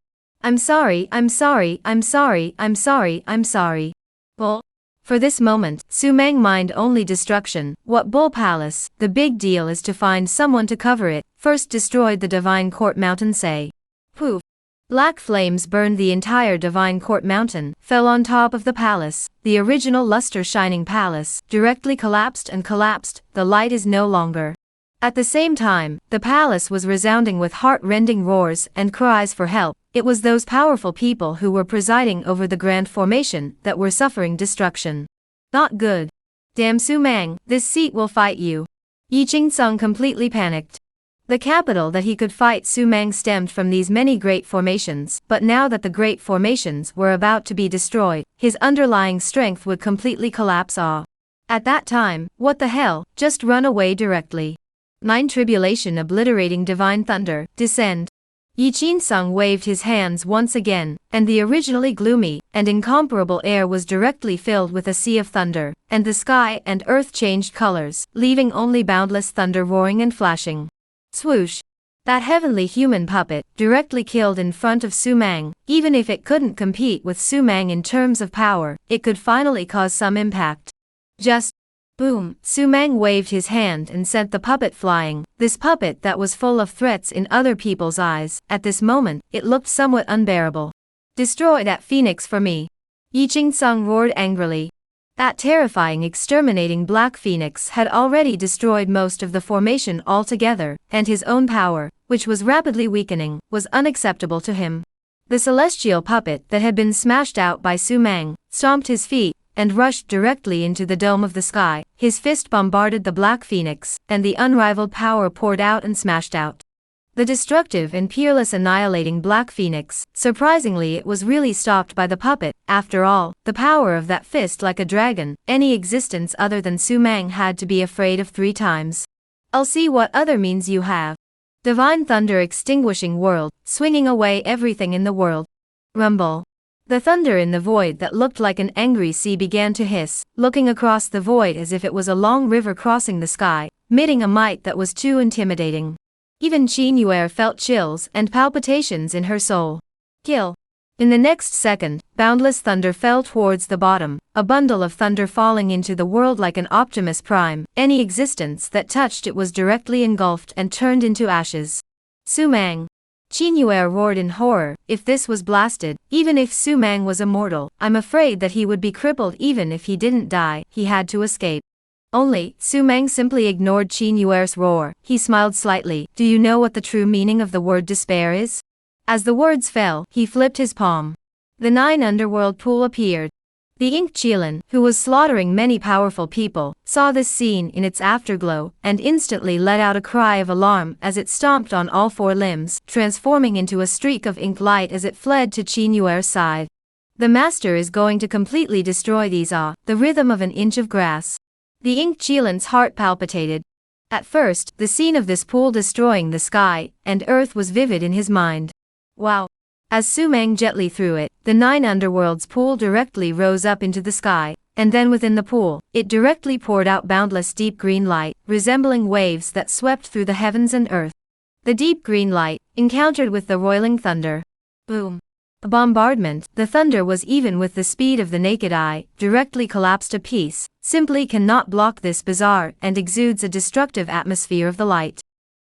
I'm sorry, I'm sorry, I'm sorry, I'm sorry, I'm sorry. Bull. For this moment, Su-mang mined only destruction. What bull palace? The big deal is to find someone to cover it. First destroyed the divine court mountain, say. Poof. Black flames burned the entire divine court mountain, fell on top of the palace. The original luster-shining palace directly collapsed and collapsed. The light is no longer. At the same time, the palace was resounding with heart-rending roars and cries for help. It was those powerful people who were presiding over the grand formation that were suffering destruction. Not good. Damn Su-mang, this seat will fight you. Yi Qingcang completely panicked. The capital that he could fight Su-mang stemmed from these many great formations, but now that the great formations were about to be destroyed, his underlying strength would completely collapse. At that time, what the hell, just run away directly. 9 Tribulation obliterating divine thunder, descend. Yi Qin-sung waved his hands once again, and the originally gloomy and incomparable air was directly filled with a sea of thunder, and the sky and earth changed colors, leaving only boundless thunder roaring and flashing. Swoosh! That heavenly human puppet, directly killed in front of Su Mang. Even if it couldn't compete with Su Mang in terms of power, it could finally cause some impact. Just boom! Su Mang waved his hand and sent the puppet flying, this puppet that was full of threats in other people's eyes. At this moment, it looked somewhat unbearable. Destroy that phoenix for me! Yi Qin-sung roared angrily. That terrifying exterminating black phoenix had already destroyed most of the formation altogether, and his own power, which was rapidly weakening, was unacceptable to him. The celestial puppet that had been smashed out by Su Mang stomped his feet and rushed directly into the dome of the sky. His fist bombarded the black phoenix, and the unrivaled power poured out and smashed out the destructive and peerless annihilating black phoenix. Surprisingly, it was really stopped by the puppet. After all, the power of that fist, like a dragon, any existence other than Su Mang had to be afraid of 3 times. I'll see what other means you have. Divine thunder extinguishing world, swinging away everything in the world. Rumble. The thunder in the void that looked like an angry sea began to hiss, looking across the void as if it was a long river crossing the sky, emitting a might that was too intimidating. Even Qin Yuer felt chills and palpitations in her soul. Kill. In the next second, boundless thunder fell towards the bottom, a bundle of thunder falling into the world like an Optimus Prime. Any existence that touched it was directly engulfed and turned into ashes. Su Mang. Qin Yuer roared in horror. If this was blasted, even if Su Mang was immortal, I'm afraid that he would be crippled. Even if he didn't die, he had to escape. Only, Su Mang simply ignored Qin Yuer's roar. He smiled slightly. Do you know what the true meaning of the word despair is? As the words fell, he flipped his palm. The 9 underworld pool appeared. The Ink Qilin, who was slaughtering many powerful people, saw this scene in its afterglow, and instantly let out a cry of alarm as it stomped on all 4 limbs, transforming into a streak of ink light as it fled to Qin Yuer's side. The master is going to completely destroy these the rhythm of an inch of grass. The Ink Qilin's heart palpitated. At first, the scene of this pool destroying the sky and earth was vivid in his mind. Wow! As Su Mang gently threw it, the 9 underworlds pool directly rose up into the sky, and then within the pool, it directly poured out boundless deep green light, resembling waves that swept through the heavens and earth. The deep green light encountered with the roiling thunder. Boom! A bombardment. The thunder was even with the speed of the naked eye, directly collapsed a piece, simply cannot block this bizarre and exudes a destructive atmosphere of the light.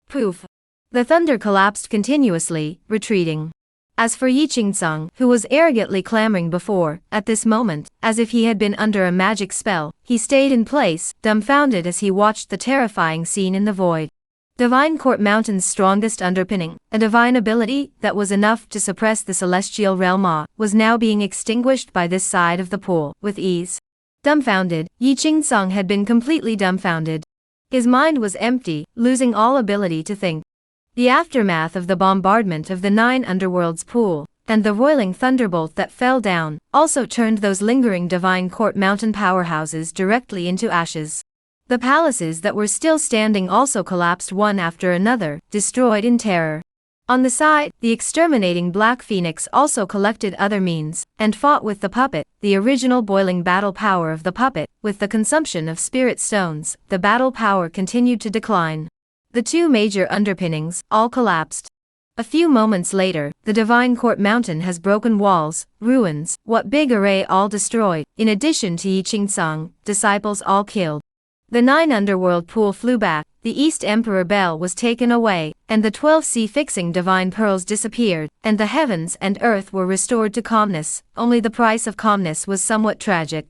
Poof! The thunder collapsed continuously, retreating. As for Yi Qin-sung, who was arrogantly clamoring before, at this moment, as if he had been under a magic spell, he stayed in place, dumbfounded as he watched the terrifying scene in the void. Divine Court Mountain's strongest underpinning, a divine ability that was enough to suppress the celestial realm, was now being extinguished by this side of the pool, with ease. Dumbfounded, Yi Qin-sung had been completely dumbfounded. His mind was empty, losing all ability to think. The aftermath of the bombardment of the 9 underworlds pool, and the roiling thunderbolt that fell down, also turned those lingering Divine Court Mountain powerhouses directly into ashes. The palaces that were still standing also collapsed one after another, destroyed in terror. On the side, the exterminating Black Phoenix also collected other means, and fought with the puppet. The original boiling battle power of the puppet, with the consumption of spirit stones, the battle power continued to decline. The 2 major underpinnings all collapsed. A few moments later, the Divine Court Mountain has broken walls, ruins, what big array all destroyed, in addition to Yi Qin-sung, disciples all killed. The 9 underworld pool flew back, the East Emperor Bell was taken away, and the 12 sea-fixing divine pearls disappeared, and the heavens and earth were restored to calmness. Only the price of calmness was somewhat tragic.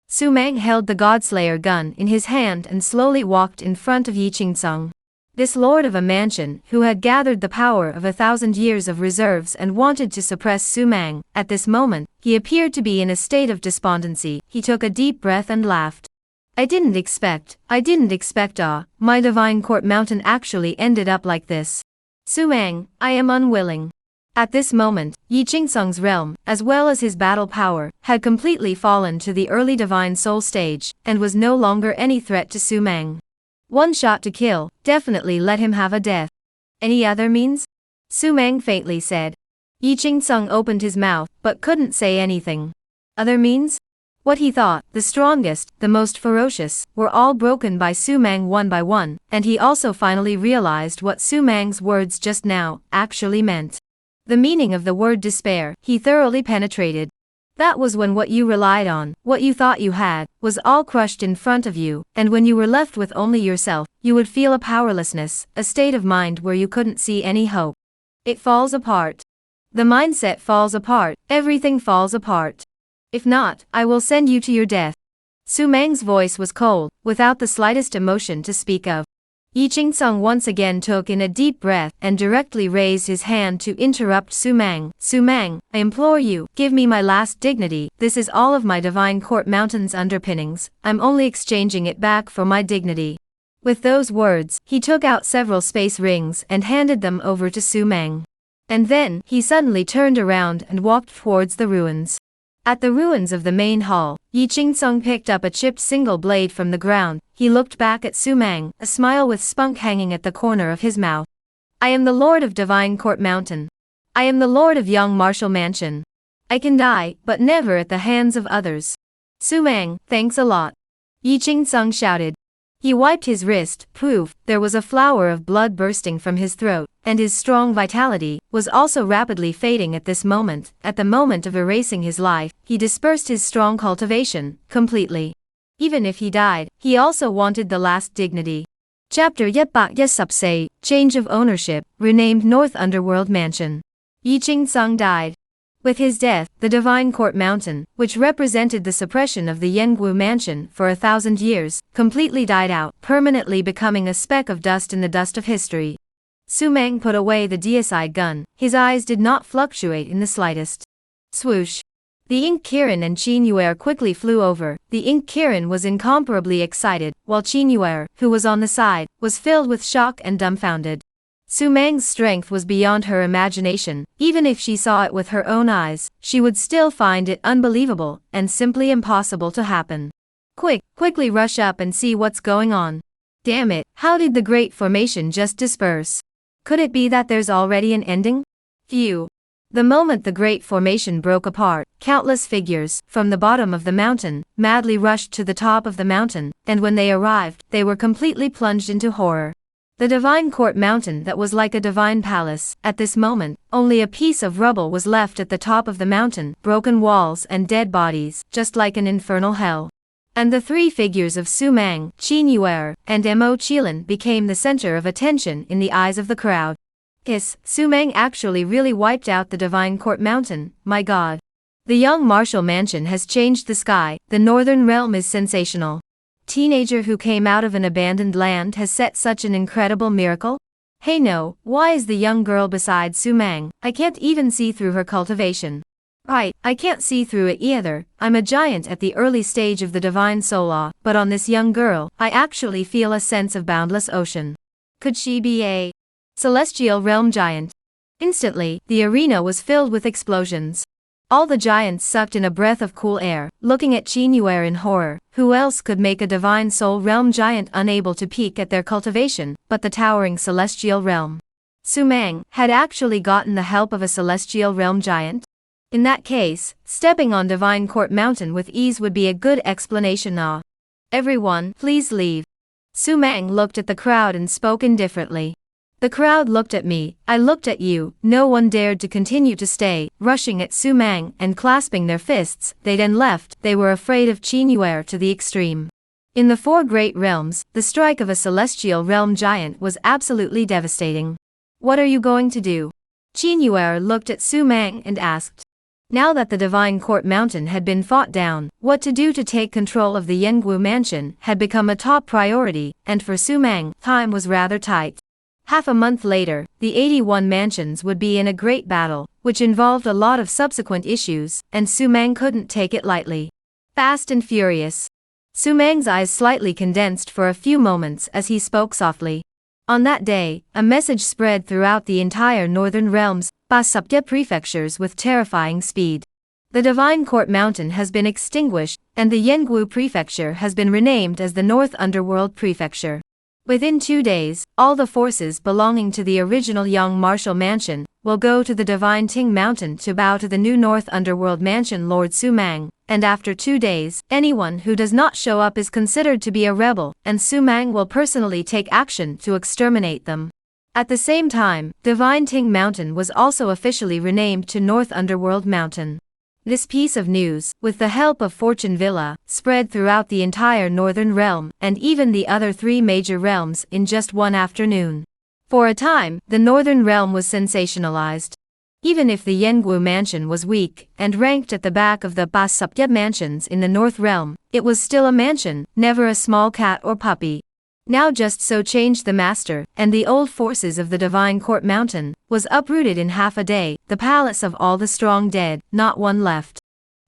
Su Mang held the Godslayer gun in his hand and slowly walked in front of Yi Qin-sung. This lord of a mansion, who had gathered the power of 1,000 years of reserves and wanted to suppress Su Mang, at this moment, he appeared to be in a state of despondency. He took a deep breath and laughed. I didn't expect, my Divine Court Mountain actually ended up like this. Su Mang, I am unwilling. At this moment, Yi Qingsung's realm, as well as his battle power, had completely fallen to the early divine soul stage, and was no longer any threat to Su Meng. One shot to kill, definitely let him have a death. Any other means? Su Meng faintly said. Yi Qingsung opened his mouth, but couldn't say anything. Other means? What he thought, the strongest, the most ferocious, were all broken by Su Meng one by one, and he also finally realized what Su Meng's words just now actually meant. The meaning of the word despair, he thoroughly penetrated. That was when what you relied on, what you thought you had, was all crushed in front of you, and when you were left with only yourself, you would feel a powerlessness, a state of mind where you couldn't see any hope. It falls apart. The mindset falls apart, everything falls apart. If not, I will send you to your death. Su Meng's voice was cold, without the slightest emotion to speak of. Yi Qingsung once again took in a deep breath and directly raised his hand to interrupt Su Meng. Su Meng, I implore you, give me my last dignity. This is all of my divine court mountain's underpinnings. I'm only exchanging it back for my dignity. With those words, he took out several space rings and handed them over to Su Meng. And then, he suddenly turned around and walked towards the ruins. At the ruins of the main hall, Yi Qingsung picked up a chipped single blade from the ground. He looked back at Su Meng, a smile with spunk hanging at the corner of his mouth. I am the Lord of Divine Court Mountain. I am the Lord of Young Martial Mansion. I can die, but never at the hands of others. Su Meng, thanks a lot. Yi Qingsung shouted. He wiped his wrist, proof, there was a flower of blood bursting from his throat, and his strong vitality was also rapidly fading at this moment. At the moment of erasing his life, he dispersed his strong cultivation, completely. Even if he died, he also wanted the last dignity. Chapter 114, Change of Ownership, renamed North Underworld Mansion. Yi Qingsung died. With his death, the Divine Court Mountain, which represented the suppression of the Yangwu Mansion for 1,000 years, completely died out, permanently becoming a speck of dust in the dust of history. Su Meng put away the deicide gun. His eyes did not fluctuate in the slightest. Swoosh. The Ink Kirin and Qin Yuer quickly flew over. The Ink Kirin was incomparably excited, while Qin Yuer, who was on the side, was filled with shock and dumbfounded. Su Meng's strength was beyond her imagination. Even if she saw it with her own eyes, she would still find it unbelievable and simply impossible to happen. Quickly rush up and see what's going on. Damn it, how did the Great Formation just disperse? Could it be that there's already an ending? Phew. The moment the Great Formation broke apart, countless figures, from the bottom of the mountain, madly rushed to the top of the mountain, and when they arrived, they were completely plunged into horror. The Divine Court Mountain that was like a divine palace, at this moment, only a piece of rubble was left at the top of the mountain, broken walls and dead bodies, just like an infernal hell. And the three figures of Su Meng, Qin Yuer, and Mo Qilin became the center of attention in the eyes of the crowd. Su Meng actually really wiped out the Divine Court Mountain, my god. The Young Martial Mansion has changed the sky, the Northern Realm is sensational. Teenager who came out of an abandoned land has set such an incredible miracle? Hey no, why is the young girl beside Su Meng? I can't even see through her cultivation. Right, I can't see through it either. I'm a giant at the early stage of the divine soul law, but on this young girl, I actually feel a sense of boundless ocean. Could she be a celestial realm giant? Instantly, the arena was filled with explosions. All the giants sucked in a breath of cool air, looking at Qin Yuer in horror. Who else could make a divine soul realm giant unable to peek at their cultivation, but the towering celestial realm? Su Meng had actually gotten the help of a celestial realm giant? In that case, stepping on Divine Court Mountain with ease would be a good explanation. Everyone, please leave. Su Meng looked at the crowd and spoke indifferently. The crowd looked at me, I looked at you. No one dared to continue to stay. Rushing at Su Meng and clasping their fists, they then left. They were afraid of Qin Yuer to the extreme. In the four great realms, the strike of a celestial realm giant was absolutely devastating. What are you going to do? Qin Yuer looked at Su Meng and asked. Now that the Divine Court Mountain had been fought down, what to do to take control of the Yangwu Mansion had become a top priority, and for Su Meng, time was rather tight. Half a month later, the 81 mansions would be in a great battle, which involved a lot of subsequent issues, and Su Meng couldn't take it lightly. Fast and furious. Su Meng's eyes slightly condensed for a few moments as he spoke softly. On that day, a message spread throughout the entire northern realms, Basubya prefectures with terrifying speed. The Divine Court Mountain has been extinguished, and the Yengwu prefecture has been renamed as the North Underworld Prefecture. Within 2 days, all the forces belonging to the original Young Martial Mansion will go to the Divine Ting Mountain to bow to the new North Underworld Mansion Lord Sumang, and after 2 days, anyone who does not show up is considered to be a rebel, and Sumang will personally take action to exterminate them. At the same time, Divine Ting Mountain was also officially renamed to North Underworld Mountain. This piece of news, with the help of Fortune Villa, spread throughout the entire Northern Realm, and even the other 3 major realms, in just one afternoon. For a time, the Northern Realm was sensationalized. Even if the Yengwu Mansion was weak, and ranked at the back of the Basubya mansions in the North Realm, it was still a mansion, never a small cat or puppy. Now just so changed the master, and the old forces of the Divine Court Mountain was uprooted in half a day, the palace of all the strong dead, not one left.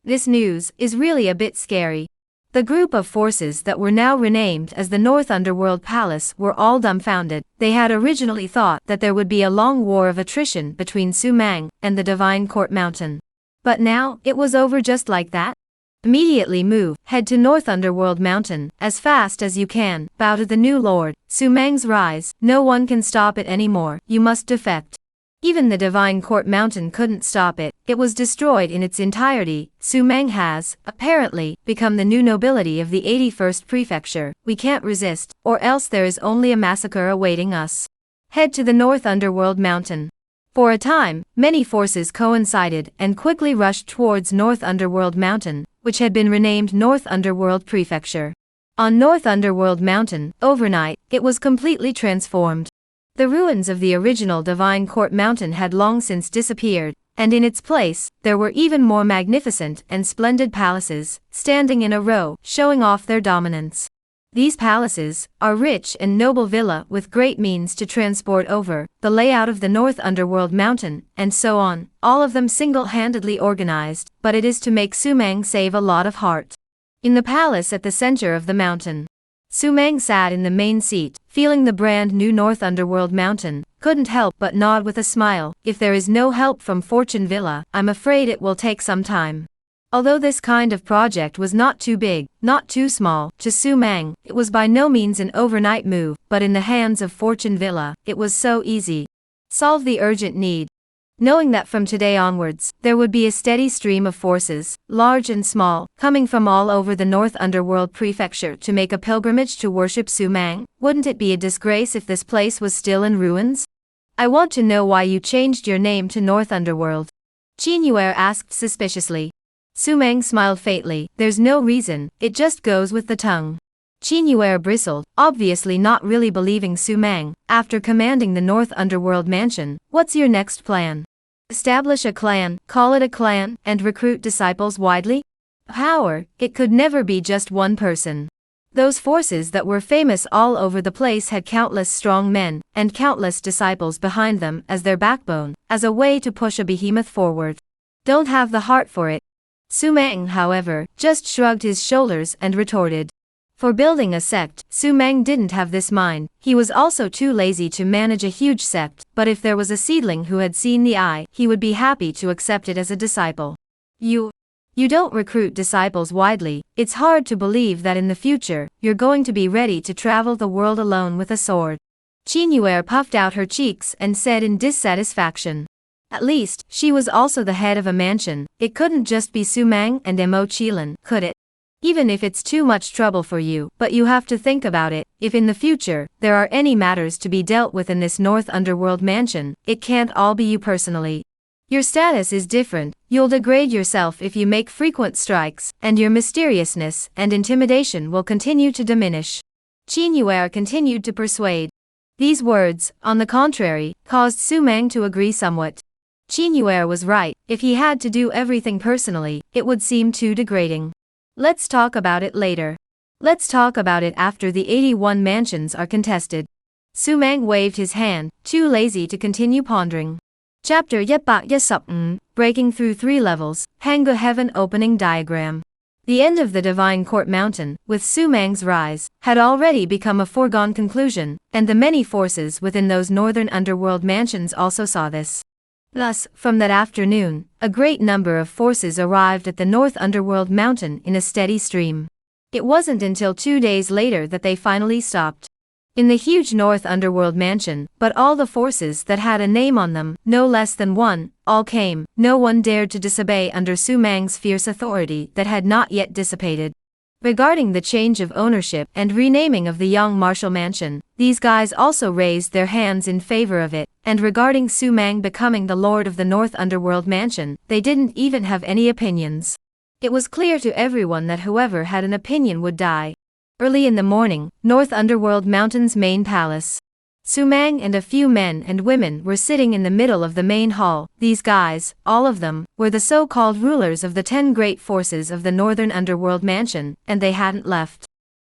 This news is really a bit scary. The group of forces that were now renamed as the North Underworld Palace were all dumbfounded. They had originally thought that there would be a long war of attrition between Sumang and the Divine Court Mountain. But now, it was over just like that? Immediately move, head to North Underworld Mountain, as fast as you can, bow to the new lord, Sumang's rise, no one can stop it anymore, you must defect. Even the Divine Court Mountain couldn't stop it, it was destroyed in its entirety. Sumang has, apparently, become the new nobility of the 81st Prefecture, we can't resist, or else there is only a massacre awaiting us. Head to the North Underworld Mountain. For a time, many forces coincided and quickly rushed towards North Underworld Mountain, which had been renamed North Underworld Prefecture. On North Underworld Mountain, overnight, it was completely transformed. The ruins of the original Divine Court Mountain had long since disappeared, and in its place, there were even more magnificent and splendid palaces, standing in a row, showing off their dominance. These palaces are rich and noble villa with great means to transport over, the layout of the North Underworld Mountain, and so on, all of them single-handedly organized, but it is to make Sumang save a lot of heart. In the palace at the center of the mountain, Sumang sat in the main seat, feeling the brand new North Underworld Mountain, couldn't help but nod with a smile. If there is no help from Fortune Villa, I'm afraid it will take some time. Although this kind of project was not too big, not too small, to Sumang, it was by no means an overnight move, but in the hands of Fortune Villa, it was so easy. Solve the urgent need. Knowing that from today onwards, there would be a steady stream of forces, large and small, coming from all over the North Underworld Prefecture to make a pilgrimage to worship Sumang, wouldn't it be a disgrace if this place was still in ruins? I want to know why you changed your name to North Underworld. Qinyuer asked suspiciously. Sumang smiled faintly, there's no reason, it just goes with the tongue. Qinyuer bristled, obviously not really believing Sumang. After commanding the North Underworld Mansion, what's your next plan? Establish a clan, call it a clan, and recruit disciples widely? Power, it could never be just one person. Those forces that were famous all over the place had countless strong men, and countless disciples behind them as their backbone, as a way to push a behemoth forward. Don't have the heart for it. Sumang, however, just shrugged his shoulders and retorted. For building a sect, Sumang didn't have this mind. He was also too lazy to manage a huge sect, but if there was a seedling who had seen the eye, he would be happy to accept it as a disciple. You don't recruit disciples widely. It's hard to believe that in the future, you're going to be ready to travel the world alone with a sword. Qinyuer puffed out her cheeks and said in dissatisfaction. At least, she was also the head of a mansion. It couldn't just be Sumang and Mo Qilin, could it? Even if it's too much trouble for you, but you have to think about it, if in the future, there are any matters to be dealt with in this North Underworld Mansion, it can't all be you personally. Your status is different, you'll degrade yourself if you make frequent strikes, and your mysteriousness and intimidation will continue to diminish. Qinyuer continued to persuade. These words, on the contrary, caused Sumang to agree somewhat. Qinyuer was right, if he had to do everything personally, it would seem too degrading. Let's talk about it later. Let's talk about it after the 81 mansions are contested. Sumang waved his hand, too lazy to continue pondering. Chapter 115, Breaking Through 3 Levels, Hangul Heaven Opening Diagram. The end of the Divine Court Mountain, with Su Mang's rise, had already become a foregone conclusion, and the many forces within those northern underworld mansions also saw this. Thus, from that afternoon, a great number of forces arrived at the North Underworld Mountain in a steady stream. It wasn't until 2 days later that they finally stopped. In the huge North Underworld Mansion, but all the forces that had a name on them, no less than one, all came. No one dared to disobey under Su Mang's fierce authority that had not yet dissipated. Regarding the change of ownership and renaming of the Young Martial Mansion, these guys also raised their hands in favor of it, and regarding Su Mang becoming the Lord of the North Underworld Mansion, they didn't even have any opinions. It was clear to everyone that whoever had an opinion would die. Early in the morning, North Underworld Mountain's main palace. Su Mang and a few men and women were sitting in the middle of the main hall. These guys, all of them, were the so-called rulers of the 10 great forces of the Northern Underworld Mansion, and they hadn't left.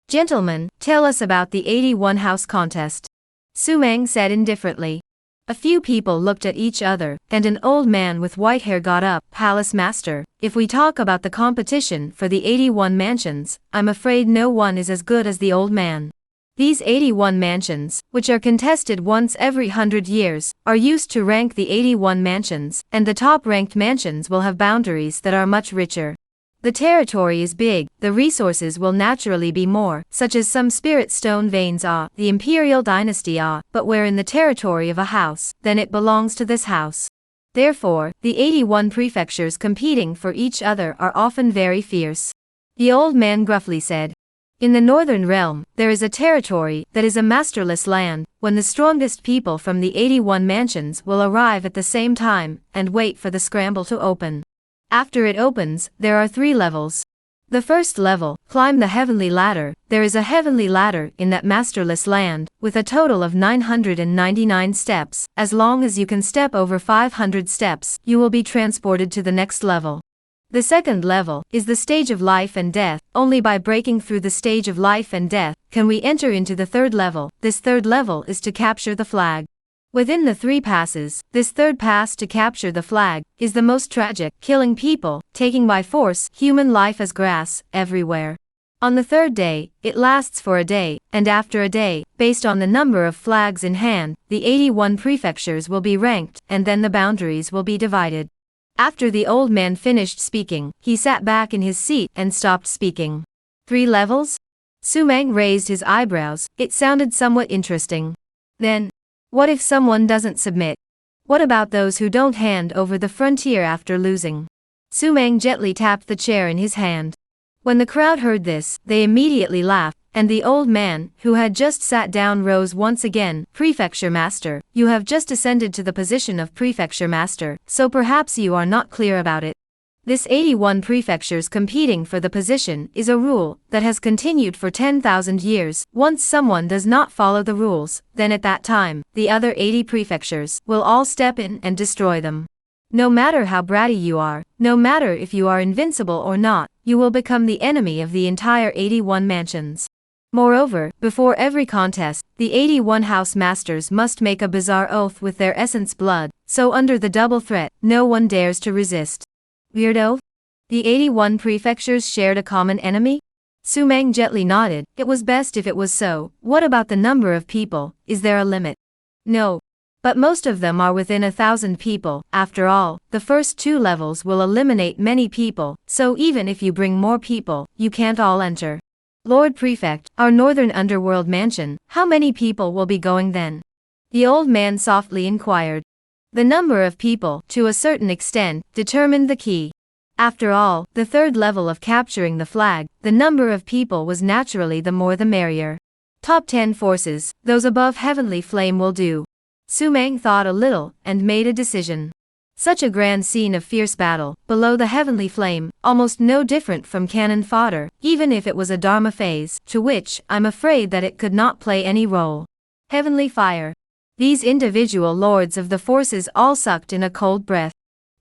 "Gentlemen, tell us about the 81 house contest," Su Mang said indifferently. A few people looked at each other, and an old man with white hair got up. "Palace Master, if we talk about the competition for the 81 mansions, I'm afraid no one is as good as the old man. These 81 mansions, which are contested once every 100 years, are used to rank the 81 mansions, and the top-ranked mansions will have boundaries that are much richer. The territory is big, the resources will naturally be more, such as some spirit stone veins are, the Imperial dynasty are, but where in the territory of a house, then it belongs to this house. Therefore, the 81 prefectures competing for each other are often very fierce," the old man gruffly said. "In the Northern Realm, there is a territory that is a masterless land, when the strongest people from the 81 mansions will arrive at the same time, and wait for the scramble to open. After it opens, there are 3 levels. The first level, climb the heavenly ladder. There is a heavenly ladder in that masterless land, with a total of 999 steps. As long as you can step over 500 steps, you will be transported to the next level. The second level is the stage of life and death. Only by breaking through the stage of life and death can we enter into the third level. This third level is to capture the flag. Within the 3 passes, this third pass to capture the flag is the most tragic, killing people, taking by force human life as grass, everywhere. On the 3rd day, it lasts for a day, and after a day, based on the number of flags in hand, the 81 prefectures will be ranked, and then the boundaries will be divided." After the old man finished speaking, he sat back in his seat and stopped speaking. 3 levels? Su Mang raised his eyebrows. It sounded somewhat interesting. Then, what if someone doesn't submit? What about those who don't hand over the frontier after losing? Su Mang gently tapped the chair in his hand. When the crowd heard this, they immediately laughed, and the old man, who had just sat down, rose once again. "Prefecture Master, you have just ascended to the position of Prefecture Master, so perhaps you are not clear about it. This 81 prefectures competing for the position is a rule that has continued for 10,000 years. Once someone does not follow the rules, then at that time, the other 80 prefectures will all step in and destroy them. No matter how bratty you are, no matter if you are invincible or not, you will become the enemy of the entire 81 mansions. Moreover, before every contest, the 81 house masters must make a bizarre oath with their essence blood, so under the double threat, no one dares to resist." "Weirdo? The 81 prefectures shared a common enemy?" Su Mang gently nodded. "It was best if it was so. What about the number of people? Is there a limit?" "No. But most of them are within 1,000 people. After all, the first 2 levels will eliminate many people, so even if you bring more people, you can't all enter." "Lord Prefect, our Northern Underworld Mansion, how many people will be going then?" the old man softly inquired. The number of people, to a certain extent, determined the key. After all, the 3rd level of capturing the flag, the number of people was naturally the more the merrier. Top 10 forces, those above Heavenly Flame will do. Su Mang thought a little, and made a decision. Such a grand scene of fierce battle, below the Heavenly Flame, almost no different from cannon fodder, even if it was a Dharma phase, to which, I'm afraid that it could not play any role. Heavenly Fire. These individual lords of the forces all sucked in a cold breath.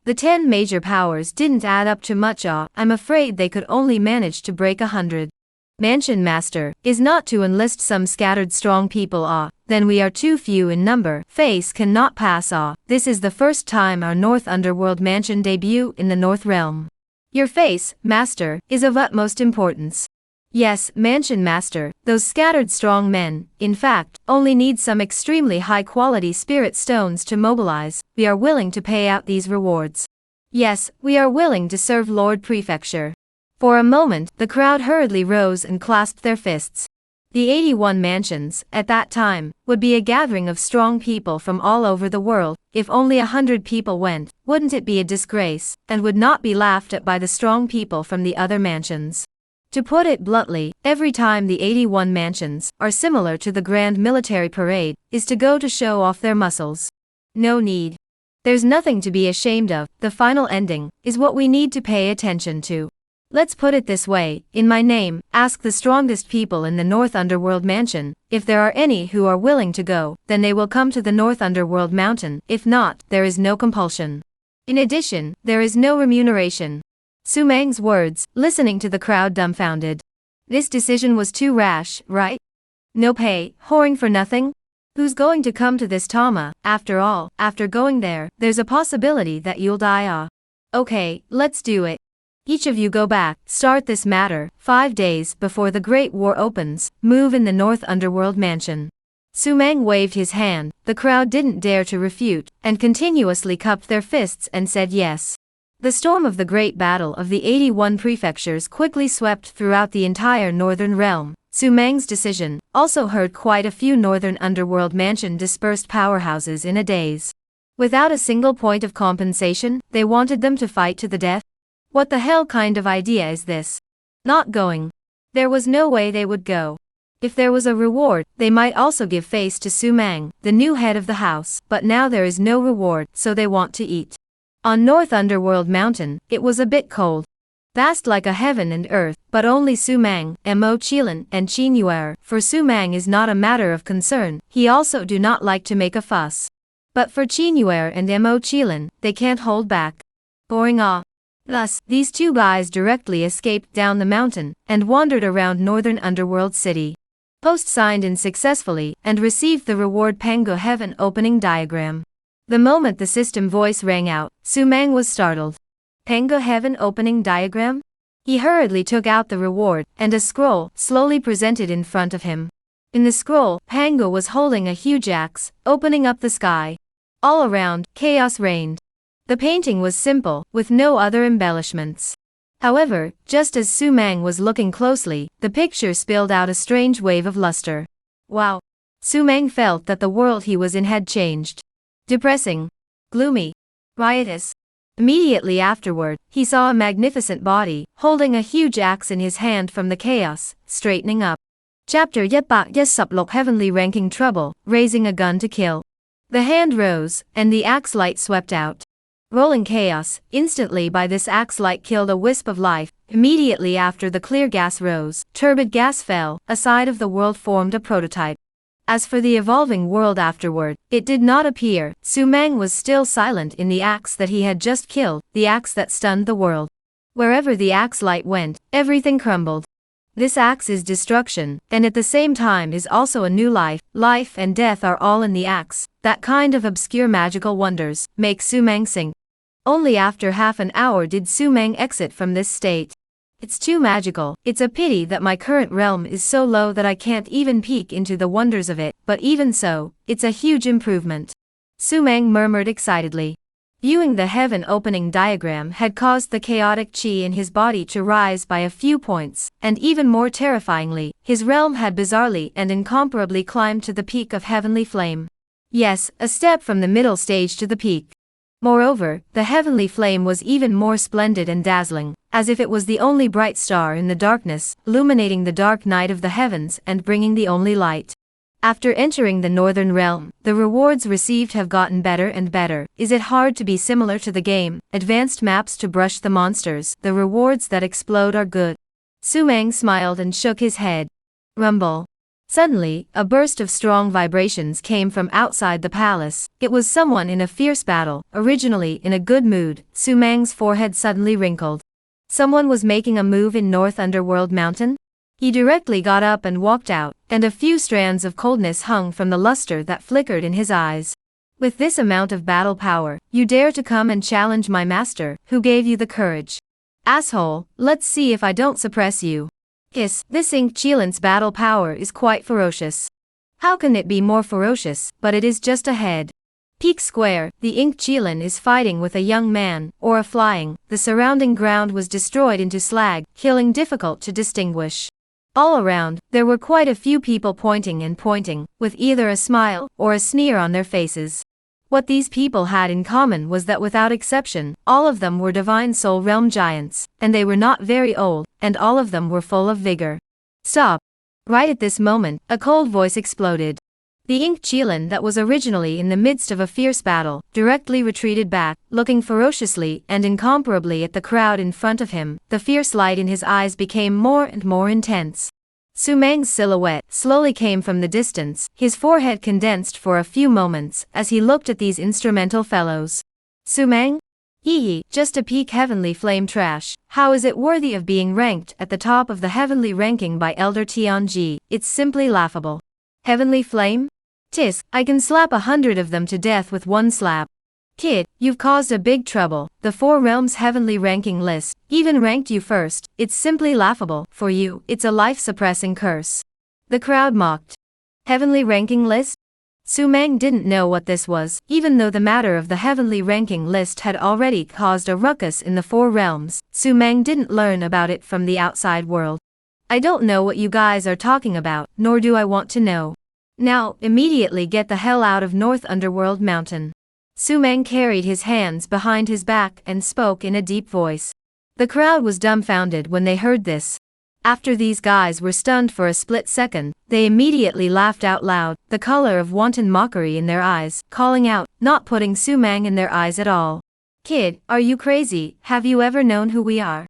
The 10 major powers didn't add up to much. I'm afraid they could only manage to break 100. "Mansion Master, is not to enlist some scattered strong people. Then we are too few in number. Face cannot pass. This is the first time our North Underworld Mansion debut in the North Realm. Your face, master, is of utmost importance. Yes, mansion master, those scattered strong men, in fact, only need some extremely high-quality spirit stones to mobilize. We are willing to pay out these rewards. Yes, we are willing to serve Lord Prefecture. For a moment, the crowd hurriedly rose and clasped their fists. The 81 mansions, at that time, would be a gathering of strong people from all over the world. If only 100 people went, wouldn't it be a disgrace, and would not be laughed at by the strong people from the other mansions? To put it bluntly, every time the 81 mansions, are similar to the grand military parade, is to go to show off their muscles. No need. There's nothing to be ashamed of. The final ending is what we need to pay attention to. Let's put it this way, in my name, ask the strongest people in the North Underworld Mansion. If there are any who are willing to go, then they will come to the North Underworld Mountain. If not, there is no compulsion. In addition, there is no remuneration. Su Meng's words, listening to the crowd dumbfounded. This decision was too rash, right? No pay, whoring for nothing? Who's going to come to this Tama? After all, after going there, there's a possibility that you'll die. Okay, let's do it. Each of you go back, start this matter, 5 days before the Great War opens, move in the North Underworld Mansion. Su Meng waved his hand, the crowd didn't dare to refute, and continuously cupped their fists and said yes. The storm of the great battle of the 81 prefectures quickly swept throughout the entire northern realm. Su Meng's decision also heard quite a few Northern Underworld Mansion dispersed powerhouses in a daze. Without a single point of compensation, they wanted them to fight to the death? What the hell kind of idea is this? Not going. There was no way they would go. If there was a reward, they might also give face to Su Meng, the new head of the house, but now there is no reward, so they want to eat. On North Underworld Mountain, it was a bit cold. Vast like a heaven and earth, but only Su Meng, Mo Qilin, and Qin Yuer. For Su Meng is not a matter of concern, he also do not like to make a fuss. But for Qin Yuer and Mo Qilin, they can't hold back. Boring ah. Thus, these two guys directly escaped down the mountain, and wandered around Northern Underworld City. Post signed in successfully, and received the reward Pango Heaven opening diagram. The moment the system voice rang out, Su Meng was startled. Pango Heaven opening diagram? He hurriedly took out the reward, and a scroll, slowly presented in front of him. In the scroll, Pango was holding a huge axe, opening up the sky. All around, chaos reigned. The painting was simple, with no other embellishments. However, just as Su Meng was looking closely, the picture spilled out a strange wave of luster. Wow! Su Meng felt that the world he was in had changed. Depressing. Gloomy. Riotous. Immediately afterward, he saw a magnificent body, holding a huge axe in his hand from the chaos, straightening up. Chapter 116 Heavenly Ranking Trouble, Raising a Gun to Kill. The hand rose, and the axe light swept out. Rolling chaos, instantly by this axe light killed a wisp of life. Immediately after the clear gas rose, turbid gas fell, a side of the world formed a prototype. As for the evolving world afterward, it did not appear. Su Meng was still silent in the axe that he had just killed, the axe that stunned the world. Wherever the axe light went, everything crumbled. This axe is destruction, and at the same time is also a new life. Life and death are all in the axe. That kind of obscure magical wonders make Su Meng sink. Only after half an hour did Su Meng exit from this state. It's too magical. It's a pity that my current realm is so low that I can't even peek into the wonders of it, but even so, it's a huge improvement. Su Meng murmured excitedly. Viewing the heaven opening diagram had caused the chaotic chi in his body to rise by a few points, and even more terrifyingly, his realm had bizarrely and incomparably climbed to the peak of heavenly flame. Yes, a step from the middle stage to the peak. Moreover, the heavenly flame was even more splendid and dazzling, as if it was the only bright star in the darkness, illuminating the dark night of the heavens and bringing the only light. After entering the northern realm, the rewards received have gotten better and better. Is it hard to be similar to the game? Advanced maps to brush the monsters. The rewards that explode are good. Su Meng smiled and shook his head. Rumble. Suddenly, a burst of strong vibrations came from outside the palace. It was someone in a fierce battle, originally in a good mood. Su Meng's forehead suddenly wrinkled. Someone was making a move in North Underworld Mountain? He directly got up and walked out, and a few strands of coldness hung from the luster that flickered in his eyes. With this amount of battle power, you dare to come and challenge my master, who gave you the courage? Asshole, let's see if I don't suppress you. This ink cheelant's battle power is quite ferocious. How can it be more ferocious, but it is just ahead. Peak Square, the ink cheelant is fighting with a young man, or a flying, the surrounding ground was destroyed into slag, killing difficult to distinguish. All around, there were quite a few people pointing and pointing, with either a smile or a sneer on their faces. What these people had in common was that without exception, all of them were Divine Soul Realm giants, and they were not very old, and all of them were full of vigor. Stop! Right at this moment, a cold voice exploded. The ink cheelant that was originally in the midst of a fierce battle, directly retreated back, looking ferociously and incomparably at the crowd in front of him. The fierce light in his eyes became more and more intense. Su Meng's silhouette slowly came from the distance, his forehead condensed for a few moments as he looked at these instrumental fellows. Su Meng? Hehe, just a peak heavenly flame trash. How is it worthy of being ranked at the top of the heavenly ranking by Elder Tianji? It's simply laughable. Heavenly flame? Tisk, I can slap 100 of them to death with one slap. Kid, you've caused a big trouble. The Four Realms heavenly ranking list even ranked you first. It's simply laughable. For you, it's a life-suppressing curse. The crowd mocked. Heavenly ranking list? Su Meng didn't know what this was, even though the matter of the heavenly ranking list had already caused a ruckus in the Four Realms. Su Meng didn't learn about it from the outside world. I don't know what you guys are talking about, nor do I want to know. Now, immediately get the hell out of North Underworld Mountain. Su Meng carried his hands behind his back and spoke in a deep voice. The crowd was dumbfounded when they heard this. After these guys were stunned for a split second, they immediately laughed out loud, the color of wanton mockery in their eyes, calling out, not putting Su Meng in their eyes at all. Kid, are you crazy? Have you ever known who we are?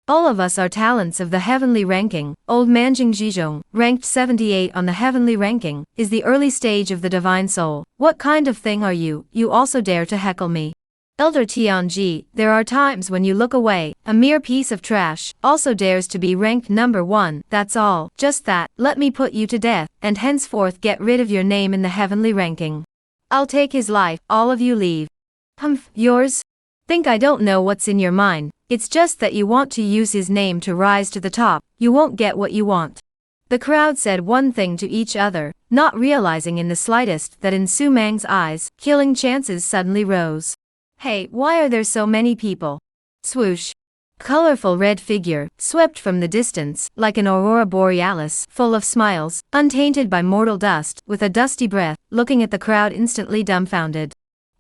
All of us are talents of the heavenly ranking. Old Manjing Zhizhong, ranked 78 on the heavenly ranking, is the early stage of the divine soul. What kind of thing are you? You also dare to heckle me? Elder Tianji, there are times when you look away, a mere piece of trash, also dares to be ranked number 1, that's all, just that, let me put you to death, and henceforth get rid of your name in the heavenly ranking. I'll take his life, all of you leave. Yours? Think I don't know what's in your mind. It's just that you want to use his name to rise to the top. You won't get what you want. The crowd said one thing to each other, not realizing in the slightest that in Su Meng's eyes, killing chances suddenly rose. Hey, why are there so many people? Swoosh. Colorful red figure, swept from the distance, like an aurora borealis, full of smiles, untainted by mortal dust, with a dusty breath, looking at the crowd instantly dumbfounded.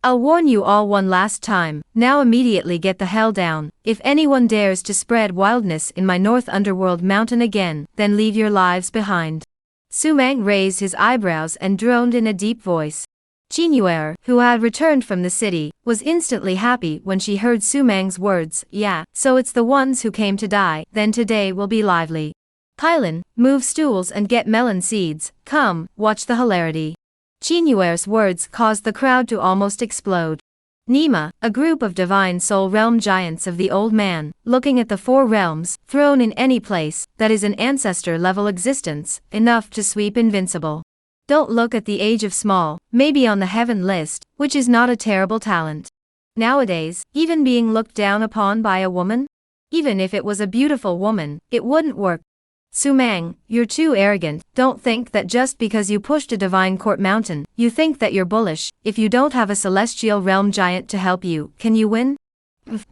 I'll warn you all one last time, now immediately get the hell down. If anyone dares to spread wildness in my North Underworld Mountain again, then leave your lives behind. Su Meng raised his eyebrows and droned in a deep voice. Jinyuer, who had returned from the city, was instantly happy when she heard Su Meng's words. Yeah, so it's the ones who came to die, then today will be lively. Kylan, move stools and get melon seeds, come, watch the hilarity. Jinyuer's words caused the crowd to almost explode. Nima, a group of divine soul realm giants of the old man, looking at the four realms, thrown in any place, that is an ancestor-level existence, enough to sweep invincible. Don't look at the age of small, maybe on the heaven list, which is not a terrible talent. Nowadays, even being looked down upon by a woman? Even if it was a beautiful woman, it wouldn't work. Su Meng, you're too arrogant. Don't think that just because you pushed a divine court mountain, you think that you're bullish. If you don't have a celestial realm giant to help you, can you win?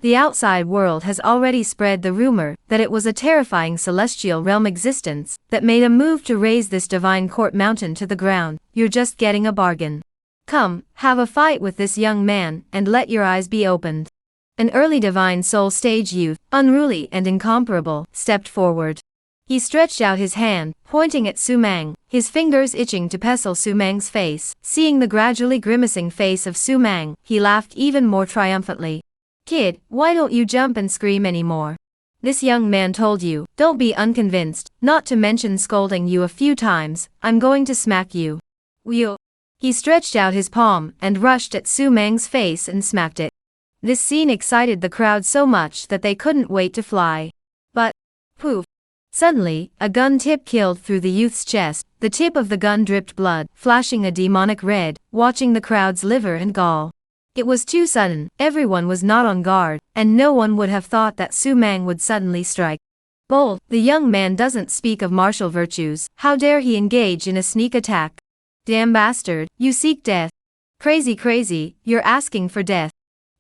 The outside world has already spread the rumor that it was a terrifying celestial realm existence that made a move to raise this divine court mountain to the ground. You're just getting a bargain. Come, have a fight with this young man, and let your eyes be opened. An early divine soul stage youth, unruly and incomparable, stepped forward. He stretched out his hand, pointing at Su Meng, his fingers itching to pestle Su Meng's face. Seeing the gradually grimacing face of Su Meng, he laughed even more triumphantly. Kid, why don't you jump and scream anymore? This young man told you, don't be unconvinced, not to mention scolding you a few times. I'm going to smack you. Will. He stretched out his palm and rushed at Su Meng's face and smacked it. This scene excited the crowd so much that they couldn't wait to fly. But, poof. Suddenly, a gun tip killed through the youth's chest. The tip of the gun dripped blood, flashing a demonic red, watching the crowd's liver and gall. It was too sudden, everyone was not on guard, and no one would have thought that Su Mang would suddenly strike. Bold, the young man doesn't speak of martial virtues, how dare he engage in a sneak attack? Damn bastard, you seek death. Crazy, you're asking for death.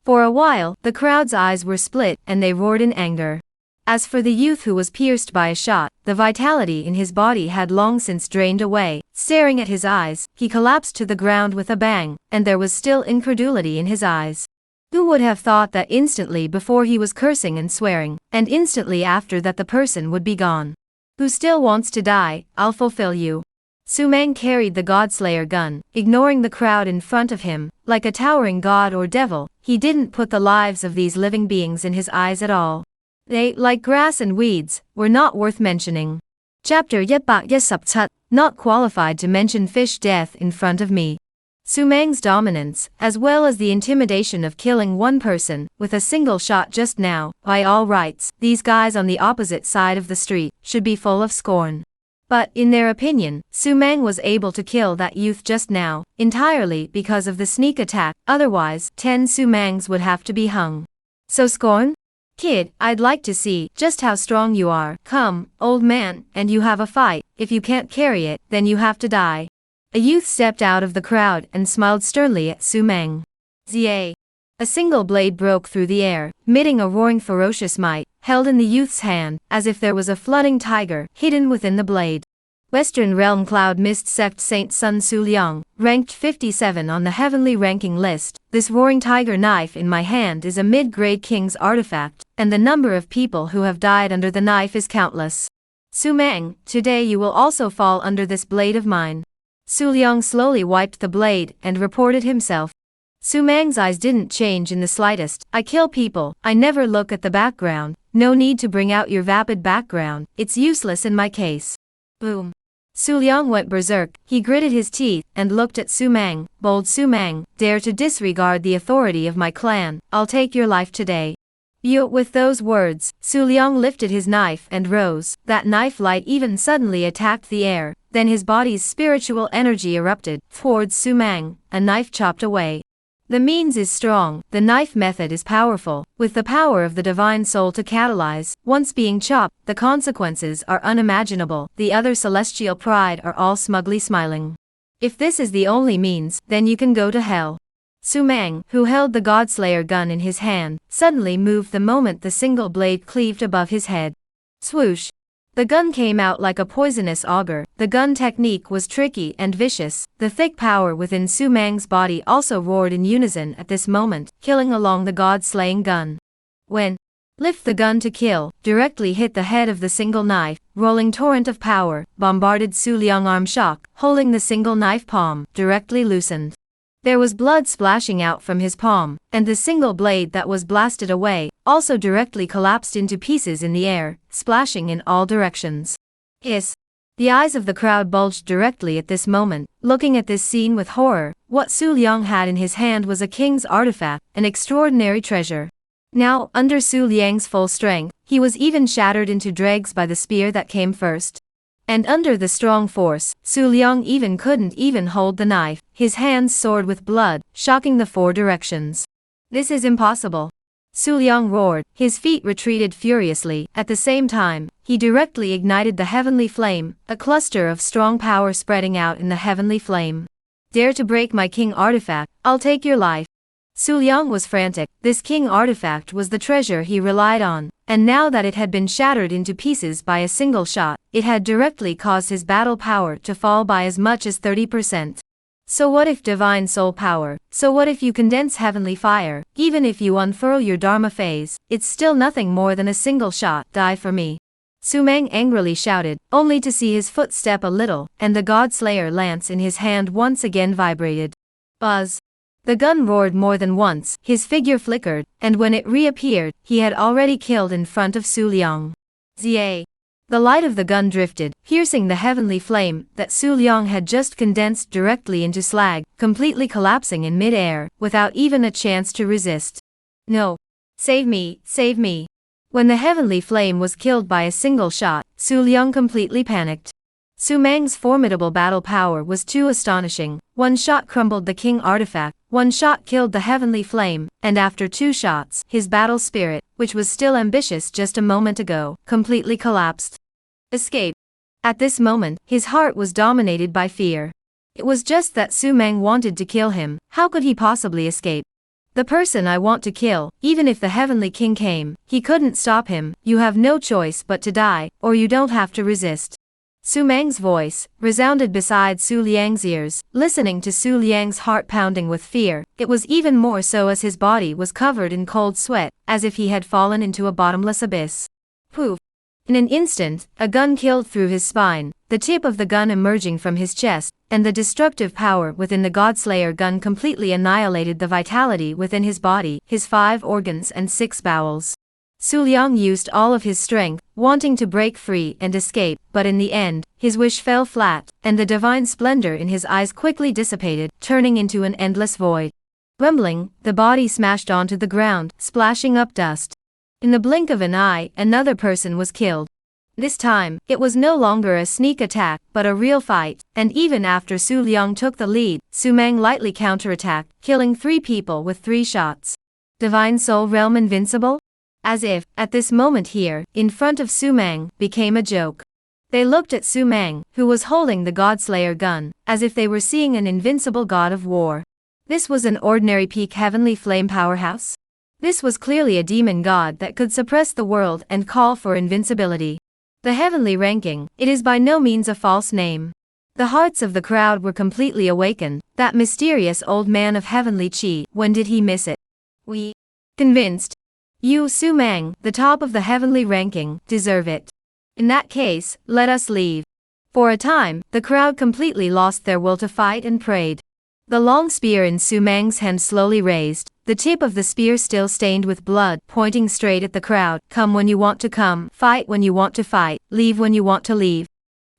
For a while, the crowd's eyes were split, and they roared in anger. As for the youth who was pierced by a shot, the vitality in his body had long since drained away. Staring at his eyes, he collapsed to the ground with a bang, and there was still incredulity in his eyes. Who would have thought that instantly before he was cursing and swearing, and instantly after that the person would be gone? Who still wants to die? I'll fulfill you. Su Mang carried the Godslayer gun, ignoring the crowd in front of him. Like a towering god or devil, he didn't put the lives of these living beings in his eyes at all. They, like grass and weeds, were not worth mentioning. Chapter 117, not qualified to mention fish death in front of me. Su Mang's dominance, as well as the intimidation of killing one person with a single shot just now, by all rights, these guys on the opposite side of the street should be full of scorn. But, in their opinion, Su Mang was able to kill that youth just now, entirely because of the sneak attack, otherwise, 10 Su Mangs would have to be hung. So scorn? Kid, I'd like to see just how strong you are. Come, old man, and you have a fight. If you can't carry it, then you have to die. A youth stepped out of the crowd and smiled sternly at Su Mang. Zia. A single blade broke through the air, emitting a roaring ferocious might, held in the youth's hand, as if there was a flooding tiger hidden within the blade. Western Realm Cloud Mist Sect Saint Sun Su Liang, ranked 57 on the heavenly ranking list. This roaring tiger knife in my hand is a mid-grade king's artifact, and the number of people who have died under the knife is countless. Su Mang, today you will also fall under this blade of mine. Su Liang slowly wiped the blade and reported himself. Su Mang's eyes didn't change in the slightest. I kill people, I never look at the background. No need to bring out your vapid background, it's useless in my case. Boom. Su Liang went berserk, he gritted his teeth, and looked at Su Mang. Bold Su Mang, dare to disregard the authority of my clan, I'll take your life today. With those words, Su Liang lifted his knife and rose. That knife light even suddenly attacked the air, then his body's spiritual energy erupted towards Su Mang, a knife chopped away. The means is strong, the knife method is powerful, with the power of the divine soul to catalyze. Once being chopped, the consequences are unimaginable. The other celestial pride are all smugly smiling. If this is the only means, then you can go to hell. Su Mang, who held the Godslayer gun in his hand, suddenly moved the moment the single blade cleaved above his head. Swoosh! The gun came out like a poisonous auger. The gun technique was tricky and vicious. The thick power within Su Mang's body also roared in unison at this moment, killing along the god-slaying gun. When lift the gun to kill, directly hit the head of the single knife, rolling torrent of power, bombarded Su Liang arm shock, holding the single knife palm, directly loosened. There was blood splashing out from his palm, and the single blade that was blasted away, also directly collapsed into pieces in the air, splashing in all directions. Hiss! The eyes of the crowd bulged directly at this moment, looking at this scene with horror. What Su Liang had in his hand was a king's artifact, an extraordinary treasure. Now, under Su Liang's full strength, he was even shattered into dregs by the spear that came first. And under the strong force, Su Liang even couldn't even hold the knife. His hands soared with blood, shocking the four directions. This is impossible. Su Liang roared, his feet retreated furiously. At the same time, he directly ignited the heavenly flame, a cluster of strong power spreading out in the heavenly flame. Dare to break my king artifact, I'll take your life. Su Liang was frantic. This king artifact was the treasure he relied on, and now that it had been shattered into pieces by a single shot, it had directly caused his battle power to fall by as much as 30%. So what if divine soul power? So what if you condense heavenly fire? Even if you unfurl your Dharma phase, it's still nothing more than a single shot. Die for me. Su Mang angrily shouted, only to see his foot step a little, and the Godslayer lance in his hand once again vibrated. Buzz! The gun roared more than once, his figure flickered, and when it reappeared, he had already killed in front of Su Liang. Zia! The light of the gun drifted, piercing the heavenly flame that Su Liang had just condensed directly into slag, completely collapsing in mid-air, without even a chance to resist. No! Save me, save me! When the heavenly flame was killed by a single shot, Su Liang completely panicked. Su Mang's formidable battle power was too astonishing. One shot crumbled the king artifact, One shot killed the heavenly flame, and after 2 shots, his battle spirit, which was still ambitious just a moment ago, completely collapsed. Escape. At this moment, his heart was dominated by fear. It was just that Su Meng wanted to kill him. How could he possibly escape? The person I want to kill, even if the Heavenly King came, he couldn't stop him. You have no choice but to die, or you don't have to resist. Su Meng's voice resounded beside Su Liang's ears, listening to Su Liang's heart pounding with fear. It was even more so as his body was covered in cold sweat, as if he had fallen into a bottomless abyss. Poof! In an instant, a gun killed through his spine, the tip of the gun emerging from his chest, and the destructive power within the Godslayer gun completely annihilated the vitality within his body, his 5 organs and 6 bowels. Su Liang used all of his strength, wanting to break free and escape, but in the end, his wish fell flat, and the divine splendor in his eyes quickly dissipated, turning into an endless void. Rumbling, the body smashed onto the ground, splashing up dust. In the blink of an eye, another person was killed. This time, it was no longer a sneak attack, but a real fight, and even after Su Liang took the lead, Su Meng lightly counterattacked, killing 3 people with 3 shots. Divine Soul Realm invincible? As if, at this moment here, in front of Su Meng, became a joke. They looked at Su Meng, who was holding the Godslayer gun, as if they were seeing an invincible god of war. This was an ordinary peak heavenly flame powerhouse? This was clearly a demon god that could suppress the world and call for invincibility. The heavenly ranking, it is by no means a false name. The hearts of the crowd were completely awakened. That mysterious old man of heavenly chi, when did he miss it? We convinced. You, Su Meng, the top of the heavenly ranking, deserve it. In that case, let us leave. For a time, the crowd completely lost their will to fight and prayed. The long spear in Su Meng's hand slowly raised, the tip of the spear still stained with blood, pointing straight at the crowd. Come when you want to come, fight when you want to fight, leave when you want to leave.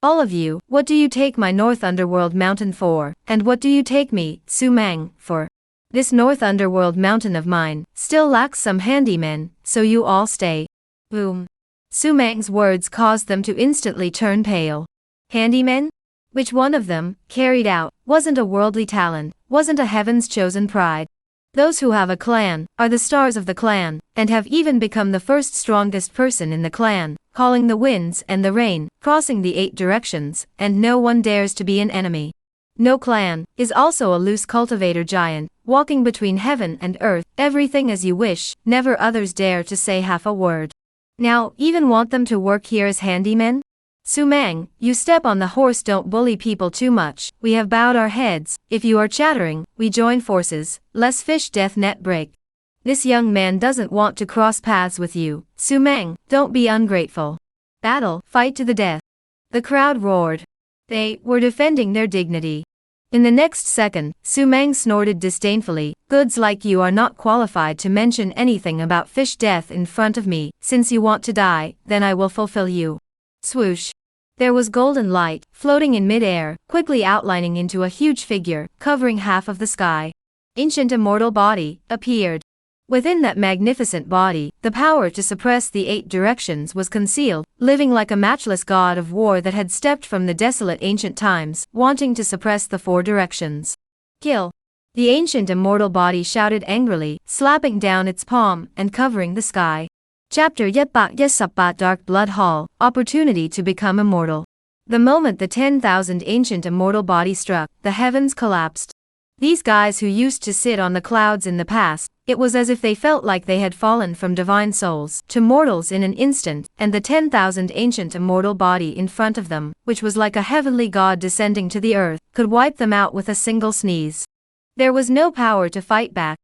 All of you, what do you take my North Underworld Mountain for, and what do you take me, Su Meng, for? This North Underworld Mountain of mine still lacks some handymen, so you all stay. Boom. Su Meng's words caused them to instantly turn pale. Handymen? Which one of them, carried out, wasn't a worldly talent, wasn't a heaven's chosen pride? Those who have a clan, are the stars of the clan, and have even become the first strongest person in the clan, calling the winds and the rain, crossing the 8 directions, and no one dares to be an enemy. No clan, is also a loose cultivator giant, walking between heaven and earth, everything as you wish, never others dare to say half a word. Now, even want them to work here as handymen? Su Meng, you step on the horse, don't bully people too much, we have bowed our heads, if you are chattering, we join forces, less fish death net break. This young man doesn't want to cross paths with you, Su Meng, don't be ungrateful. Battle, fight to the death. The crowd roared. They were defending their dignity. In the next second, Su Meng snorted disdainfully, goods like you are not qualified to mention anything about fish death in front of me, since you want to die, then I will fulfill you. Swoosh. There was golden light, floating in mid-air, quickly outlining into a huge figure, covering half of the sky. Ancient immortal body, appeared. Within that magnificent body, the power to suppress the 8 directions was concealed, living like a matchless god of war that had stepped from the desolate ancient times, wanting to suppress the 4 directions. Kill. The ancient immortal body shouted angrily, slapping down its palm, and covering the sky. Chapter 118 Dark Blood Hall, Opportunity to Become Immortal. The moment the 10,000 ancient immortal body struck, the heavens collapsed. These guys who used to sit on the clouds in the past, it was as if they felt like they had fallen from divine souls to mortals in an instant, and the 10,000 ancient immortal body in front of them, which was like a heavenly god descending to the earth, could wipe them out with a single sneeze. There was no power to fight back.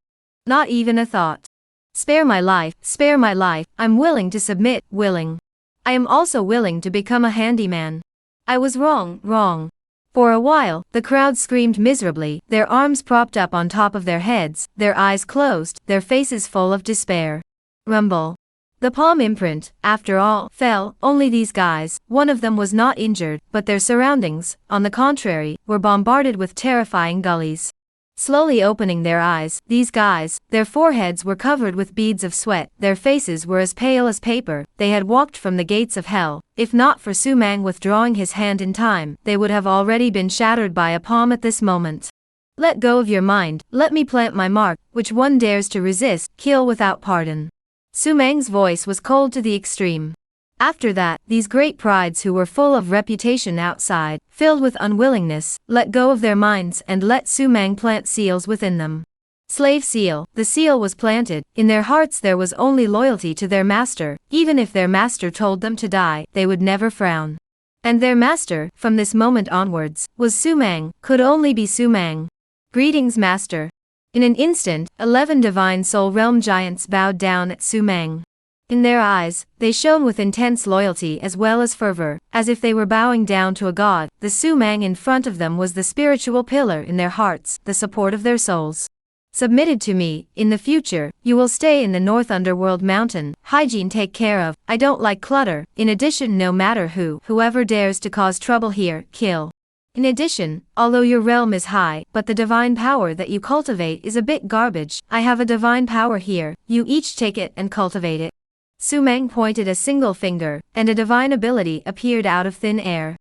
Not even a thought. Spare my life, I'm willing to submit, willing. I am also willing to become a handyman. I was wrong. For a while, the crowd screamed miserably, their arms propped up on top of their heads, their eyes closed, their faces full of despair. Rumble. The palm imprint, after all, fell. Only these guys, one of them was not injured, but their surroundings, on the contrary, were bombarded with terrifying gullies. Slowly opening their eyes, these guys, their foreheads were covered with beads of sweat, their faces were as pale as paper. They had walked from the gates of hell. If not for Su Meng withdrawing his hand in time, they would have already been shattered by a palm at this moment. Let go of your mind, let me plant my mark, which one dares to resist, kill without pardon. Su Meng's voice was cold to the extreme. After that, these great prides who were full of reputation outside, filled with unwillingness, let go of their minds and let Su Meng plant seals within them. Slave seal, the seal was planted, in their hearts there was only loyalty to their master, even if their master told them to die, they would never frown. And their master, from this moment onwards, was Su Meng, could only be Su Meng. Greetings, master. In an instant, 11 divine soul realm giants bowed down at Su Meng. In their eyes, they shone with intense loyalty as well as fervor, as if they were bowing down to a god. The Su Meng in front of them was the spiritual pillar in their hearts, the support of their souls. Submitted to me, in the future, you will stay in the North Underworld Mountain, hygiene take care of, I don't like clutter, in addition no matter whoever dares to cause trouble here, kill. In addition, although your realm is high, but the divine power that you cultivate is a bit garbage, I have a divine power here, you each take it and cultivate it. Su Meng pointed a single finger, and a divine ability appeared out of thin air.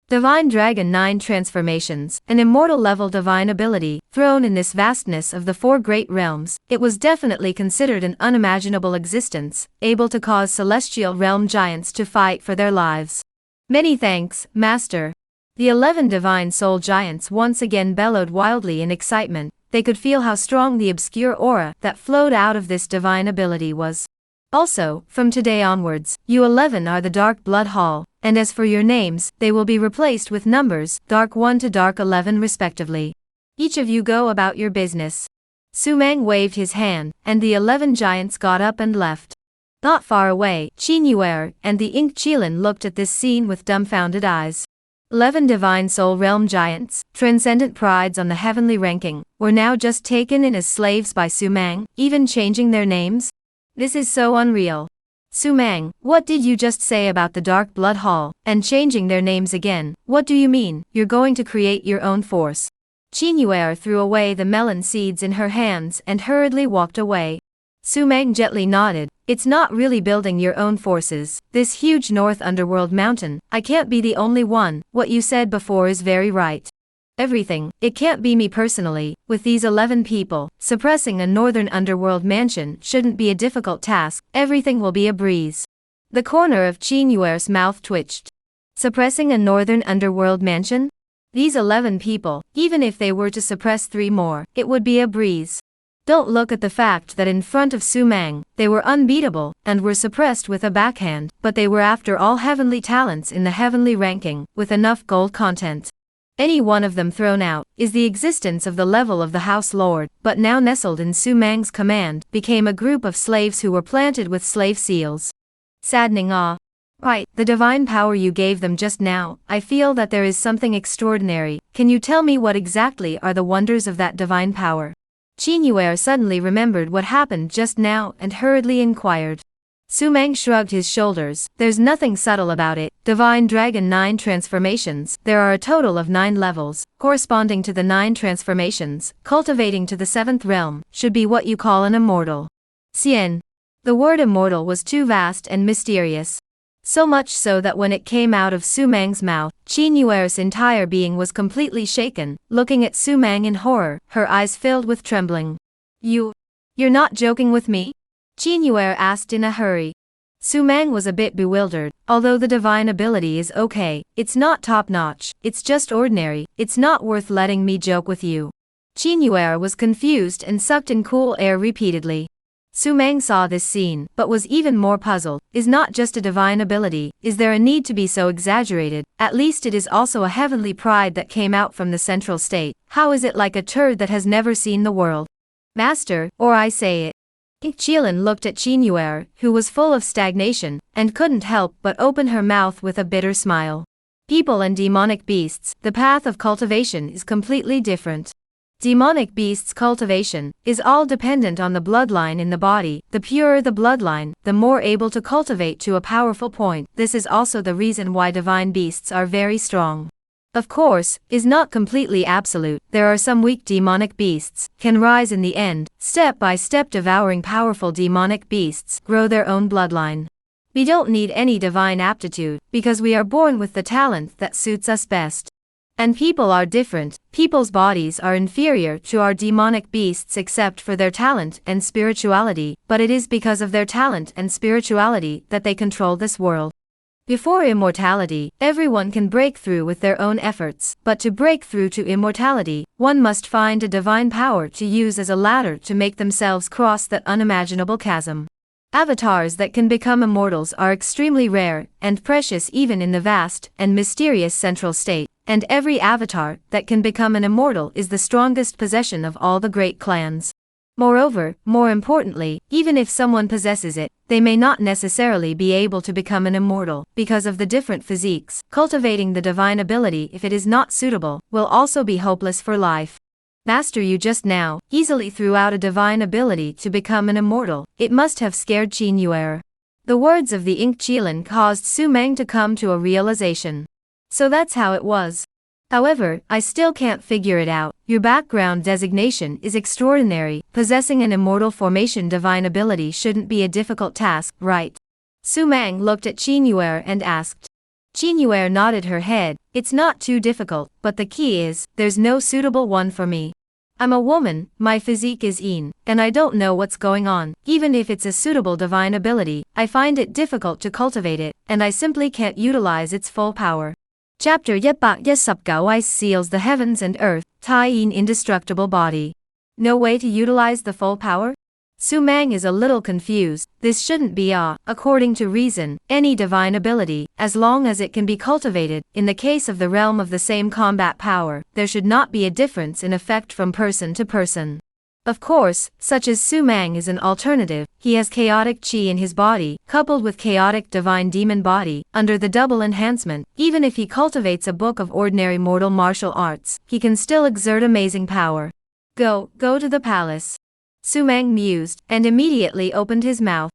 Divine Dragon 9 Transformations, an immortal level divine ability, thrown in this vastness of the 4 great realms, it was definitely considered an unimaginable existence, able to cause celestial realm giants to fight for their lives. Many thanks, Master. The 11 divine soul giants once again bellowed wildly in excitement, they could feel how strong the obscure aura that flowed out of this divine ability was. Also, from today onwards, you 11 are the Dark Blood Hall, and as for your names, they will be replaced with numbers, Dark 1 to Dark 11 respectively. Each of you go about your business. Su Meng waved his hand, and the 11 giants got up and left. Not far away, Qin Yuer and the Ink Qilin looked at this scene with dumbfounded eyes. 11 divine soul realm giants, transcendent prides on the heavenly ranking, were now just taken in as slaves by Su Meng, even changing their names? This is so unreal. Su Meng, what did you just say about the Dark Blood Hall, and changing their names again? What do you mean, you're going to create your own force? Qin Yuer threw away the melon seeds in her hands and hurriedly walked away. Su Meng gently nodded, it's not really building your own forces, this huge North Underworld mountain, I can't be the only one, what you said before is very right. Everything, it can't be me personally, with these 11 people, suppressing a Northern Underworld mansion shouldn't be a difficult task, everything will be a breeze. The corner of Qin Yuer's mouth twitched. Suppressing a Northern Underworld mansion? These 11 people, even if they were to suppress 3 more, it would be a breeze. Don't look at the fact that in front of Su Meng, they were unbeatable, and were suppressed with a backhand, but they were after all heavenly talents in the heavenly ranking, with enough gold content. Any one of them thrown out, is the existence of the level of the House Lord, but now nestled in Su Meng's command, became a group of slaves who were planted with slave seals. Saddening awe. Right, the divine power you gave them just now, I feel that there is something extraordinary, can you tell me what exactly are the wonders of that divine power? Qin Yuer suddenly remembered what happened just now and hurriedly inquired. Su Meng shrugged his shoulders, there's nothing subtle about it, Divine Dragon 9 Transformations, there are a total of 9 levels, corresponding to the 9 transformations, cultivating to the 7th realm, should be what you call an immortal. Xian. The word immortal was too vast and mysterious. So much so that when it came out of Su Meng's mouth, Qin Yuer's entire being was completely shaken, looking at Su Meng in horror, her eyes filled with trembling. You're not joking with me? Qin Yuer asked in a hurry. Su Meng was a bit bewildered, although the divine ability is okay, it's not top-notch, it's just ordinary, it's not worth letting me joke with you. Qin Yuer was confused and sucked in cool air repeatedly. Su Meng saw this scene, but was even more puzzled, is not just a divine ability, is there a need to be so exaggerated, at least it is also a heavenly pride that came out from the central state, how is it like a turd that has never seen the world? Master, or I say it. Qilin looked at Qin Yuer, who was full of stagnation, and couldn't help but open her mouth with a bitter smile. People and demonic beasts, the path of cultivation is completely different. Demonic beasts' cultivation is all dependent on the bloodline in the body, the purer the bloodline, the more able to cultivate to a powerful point, this is also the reason why divine beasts are very strong. Of course, is not completely absolute, there are some weak demonic beasts, can rise in the end, step by step devouring powerful demonic beasts, grow their own bloodline. We don't need any divine aptitude, because we are born with the talent that suits us best. And people are different. People's bodies are inferior to our demonic beasts except for their talent and spirituality, but it is because of their talent and spirituality that they control this world. Before immortality, everyone can break through with their own efforts, but to break through to immortality, one must find a divine power to use as a ladder to make themselves cross that unimaginable chasm. Avatars that can become immortals are extremely rare and precious even in the vast and mysterious central state, and every avatar that can become an immortal is the strongest possession of all the great clans. Moreover, more importantly, even if someone possesses it, they may not necessarily be able to become an immortal, because of the different physiques. Cultivating the divine ability, if it is not suitable, will also be hopeless for life. Master Yu just now easily threw out a divine ability to become an immortal. It must have scared Qin Yuer. The words of the Ink Qilin caused Su Meng to come to a realization. So that's how it was. However, I still can't figure it out. Your background designation is extraordinary. Possessing an immortal formation divine ability shouldn't be a difficult task, right? Su Meng looked at Qin Yuer and asked. Qin Yuer nodded her head. It's not too difficult, but the key is, there's no suitable one for me. I'm a woman, my physique is Yin, and I don't know what's going on. Even if it's a suitable divine ability, I find it difficult to cultivate it, and I simply can't utilize its full power. Chapter 119 Ice seals the heavens and earth, Tai Yin indestructible body. No way to utilize the full power? Su Meng is a little confused. This shouldn't be according to reason, any divine ability, as long as it can be cultivated. In the case of the realm of the same combat power, there should not be a difference in effect from person to person. Of course, such as Su Meng is an alternative. He has chaotic qi in his body, coupled with chaotic divine demon body, under the double enhancement. Even if he cultivates a book of ordinary mortal martial arts, he can still exert amazing power. Go to the palace. Su Meng mused, and immediately opened his mouth.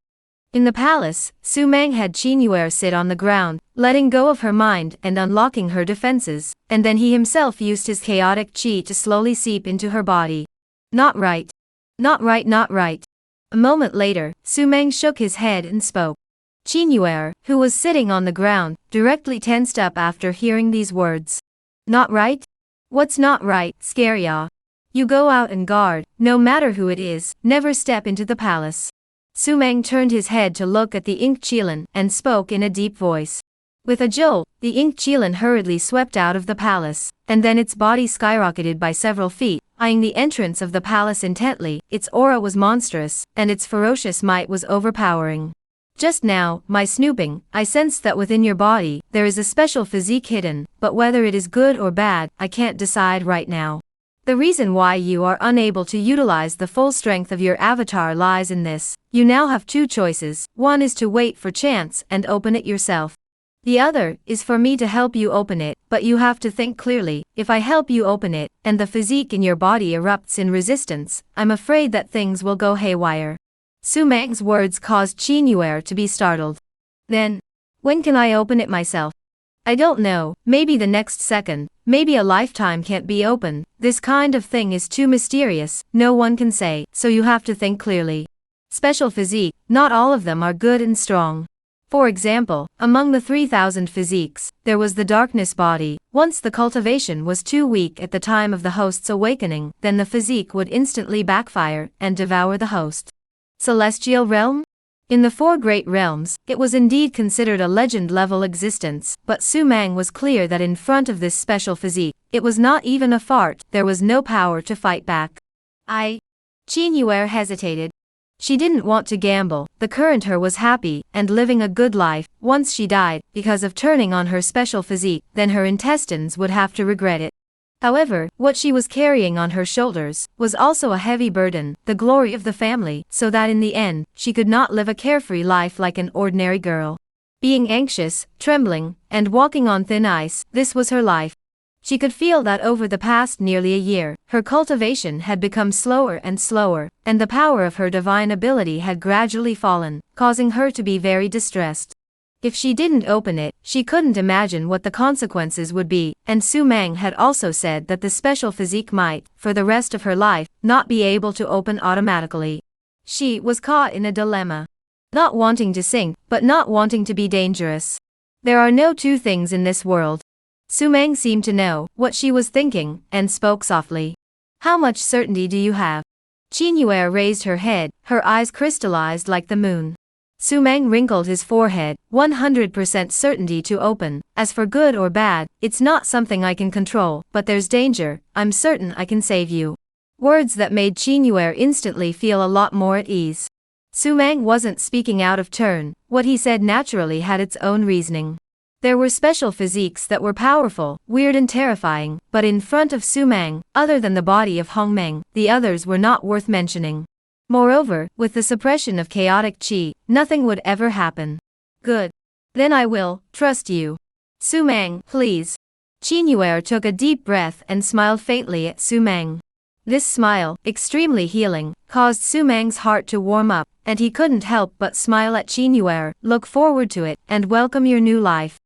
In the palace, Su Meng had Qin Yuer sit on the ground, letting go of her mind and unlocking her defenses, and then he himself used his chaotic qi to slowly seep into her body. Not right. Not right. A moment later, Su Meng shook his head and spoke. Qin Yuer, who was sitting on the ground, directly tensed up after hearing these words. Not right? What's not right, scary ah? You go out and guard, no matter who it is, never step into the palace. Su Meng turned his head to look at the Ink Qilin and spoke in a deep voice. With a jolt, the Ink Qilin hurriedly swept out of the palace, and then its body skyrocketed by several feet, eyeing the entrance of the palace intently. Its aura was monstrous, and its ferocious might was overpowering. Just now, my snooping, I sensed that within your body, there is a special physique hidden, but whether it is good or bad, I can't decide right now. The reason why you are unable to utilize the full strength of your avatar lies in this. You now have two choices. One is to wait for chance and open it yourself. The other is for me to help you open it, but you have to think clearly. If I help you open it, and the physique in your body erupts in resistance, I'm afraid that things will go haywire. Su Meng's words caused Qin Yuer to be startled. Then, when can I open it myself? I don't know, maybe the next second, maybe a lifetime can't be open. This kind of thing is too mysterious, no one can say, so you have to think clearly. Special physique, not all of them are good and strong. For example, among the 3,000 physiques, there was the darkness body. Once the cultivation was too weak at the time of the host's awakening, then the physique would instantly backfire and devour the host. Celestial realm? In the four great realms, it was indeed considered a legend-level existence, but Su Meng was clear that in front of this special physique, it was not even a fart. There was no power to fight back. Qin Yuer hesitated. She didn't want to gamble. The current her was happy and living a good life. Once she died, because of turning on her special physique, then her intestines would have to regret it. However, what she was carrying on her shoulders was also a heavy burden, the glory of the family, so that in the end, she could not live a carefree life like an ordinary girl. Being anxious, trembling, and walking on thin ice, this was her life. She could feel that over the past nearly a year, her cultivation had become slower and slower, and the power of her divine ability had gradually fallen, causing her to be very distressed. If she didn't open it, she couldn't imagine what the consequences would be, and Su Meng had also said that the special physique might, for the rest of her life, not be able to open automatically. She was caught in a dilemma. Not wanting to sink, but not wanting to be dangerous. There are no two things in this world. Su-meng seemed to know what she was thinking, and spoke softly. How much certainty do you have? Qingyue raised her head, her eyes crystallized like the moon. Su-meng wrinkled his forehead, 100% certainty to open. As for good or bad, it's not something I can control, but there's danger, I'm certain I can save you. Words that made Qingyue instantly feel a lot more at ease. Su-meng wasn't speaking out of turn, what he said naturally had its own reasoning. There were special physiques that were powerful, weird and terrifying, but in front of Su-meng, other than the body of Hongmeng, the others were not worth mentioning. Moreover, with the suppression of chaotic qi, nothing would ever happen. Good. Then I will trust you. Su-meng, please. Qingyue took a deep breath and smiled faintly at Su-meng. This smile, extremely healing, caused Su-meng's heart to warm up, and he couldn't help but smile at Qingyue, look forward to it, and welcome your new life.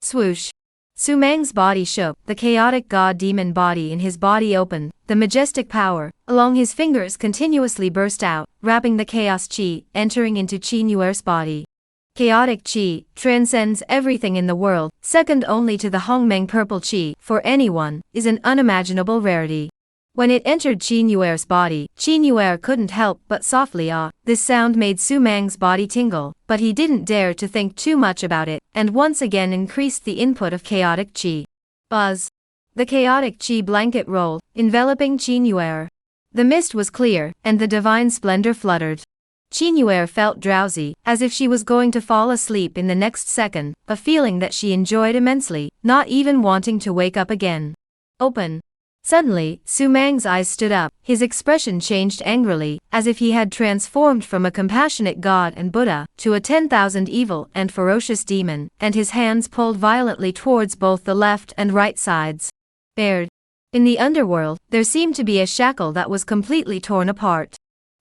Swoosh. Su-meng's body shook, the chaotic god-demon body in his body opened, the majestic power, along his fingers continuously burst out, wrapping the chaos qi, entering into Qingyue's body. Chaotic qi transcends everything in the world, second only to the Hongmeng purple qi, for anyone, is an unimaginable rarity. When it entered Qingyue's body, Qingyue couldn't help but softly ah. This sound made Su-meng's body tingle, but he didn't dare to think too much about it, and once again increased the input of chaotic qi. Buzz. The chaotic qi blanket rolled, enveloping Qingyue. The mist was clear, and the divine splendor fluttered. Qingyue felt drowsy, as if she was going to fall asleep in the next second, a feeling that she enjoyed immensely, not even wanting to wake up again. Open. Suddenly, Su-meng's eyes stood up, his expression changed angrily, as if he had transformed from a compassionate god and Buddha, to a 10,000 evil and ferocious demon, and his hands pulled violently towards both the left and right sides. Bared. In the underworld, there seemed to be a shackle that was completely torn apart.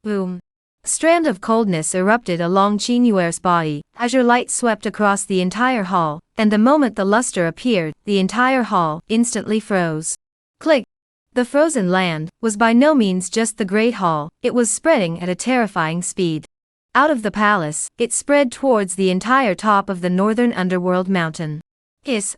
Boom. A strand of coldness erupted along Qingyue's body, azure light swept across the entire hall, and the moment the luster appeared, the entire hall instantly froze. Click. The frozen land was by no means just the Great Hall, it was spreading at a terrifying speed. Out of the palace, it spread towards the entire top of the northern underworld mountain.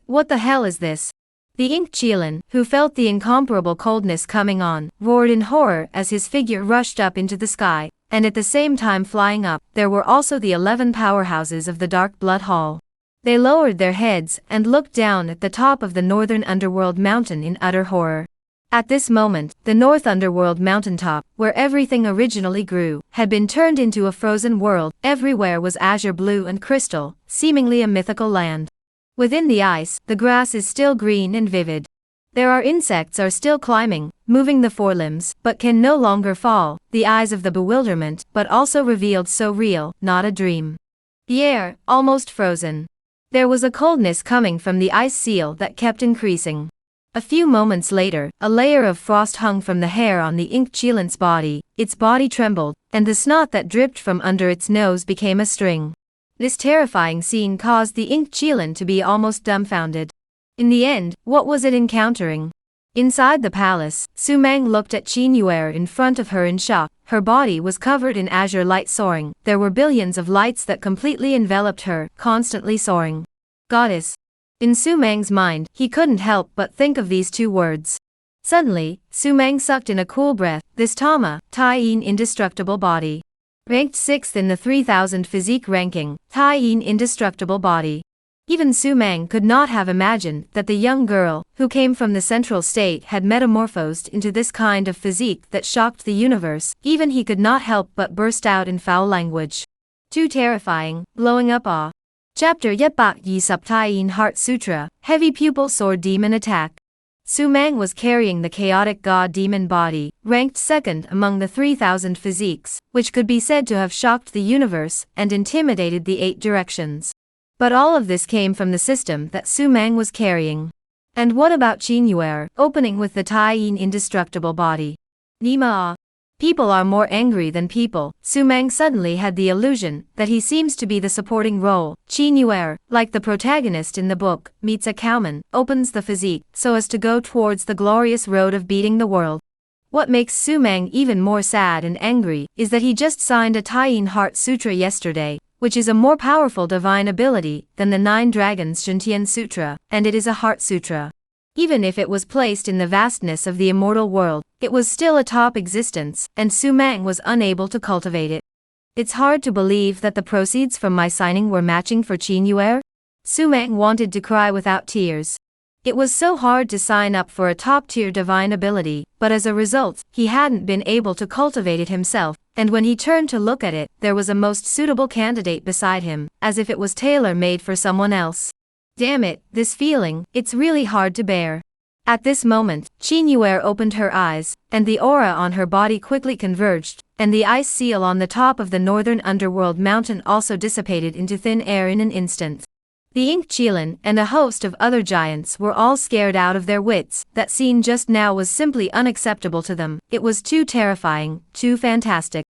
What the hell is this? The Ink Qilin, who felt the incomparable coldness coming on, roared in horror as his figure rushed up into the sky, and at the same time flying up, there were also the 11 powerhouses of the Dark Blood Hall. They lowered their heads and looked down at the top of the northern underworld mountain in utter horror. At this moment, the North Underworld mountaintop, where everything originally grew, had been turned into a frozen world, everywhere was azure blue and crystal, seemingly a mythical land. Within the ice, the grass is still green and vivid. There are insects are still climbing, moving the forelimbs, but can no longer fall, the eyes of the bewilderment, but also revealed so real, not a dream. The air, almost frozen. There was a coldness coming from the ice seal that kept increasing. A few moments later, a layer of frost hung from the hair on the Ink Qilin's body, its body trembled, and the snot that dripped from under its nose became a string. This terrifying scene caused the Ink Qilin to be almost dumbfounded. In the end, what was it encountering? Inside the palace, Su-meng looked at Qingyue in front of her in shock, her body was covered in azure light soaring, there were billions of lights that completely enveloped her, constantly soaring. Goddess. In Su-meng's mind, he couldn't help but think of these two words. Suddenly, Su-meng sucked in a cool breath, this Tama, Tai-yin indestructible body. Ranked 6th in the 3000 physique ranking, Tai-yin indestructible body. Even Su-meng could not have imagined that the young girl, who came from the central state had metamorphosed into this kind of physique that shocked the universe, even he could not help but burst out in foul language. Too terrifying, blowing up awe. Chapter Yetbak Yi Subtai Heart Sutra, Heavy Pupil Sword Demon Attack. Su-meng was carrying the chaotic god-demon body, ranked 2nd among the 3000 physiques, which could be said to have shocked the universe and intimidated the 8 directions. But all of this came from the system that Su-meng was carrying. And what about Qingyue, opening with the Tai-yin indestructible body? Nima. People are more angry than people. Su-meng suddenly had the illusion that he seems to be the supporting role. Qingyue, like the protagonist in the book, meets a cowman, opens the physique, so as to go towards the glorious road of beating the world. What makes Su-meng even more sad and angry is that he just signed a Tai-yin Heart Sutra yesterday, which is a more powerful divine ability than the 9 Dragons Shintian Sutra, and it is a Heart Sutra. Even if it was placed in the vastness of the immortal world, it was still a top existence, and Su Mang was unable to cultivate it. It's hard to believe that the proceeds from my signing were matching for Qin Yuer. Su Mang wanted to cry without tears. It was so hard to sign up for a top-tier divine ability, but as a result, he hadn't been able to cultivate it himself, and when he turned to look at it, there was a most suitable candidate beside him, as if it was tailor-made for someone else. Damn it, this feeling, it's really hard to bear. At this moment, Qin Yuer opened her eyes, and the aura on her body quickly converged, and the ice seal on the top of the northern underworld mountain also dissipated into thin air in an instant. The Ink Qilin and a host of other giants were all scared out of their wits. That scene just now was simply unacceptable to them. It was too terrifying, too fantastic.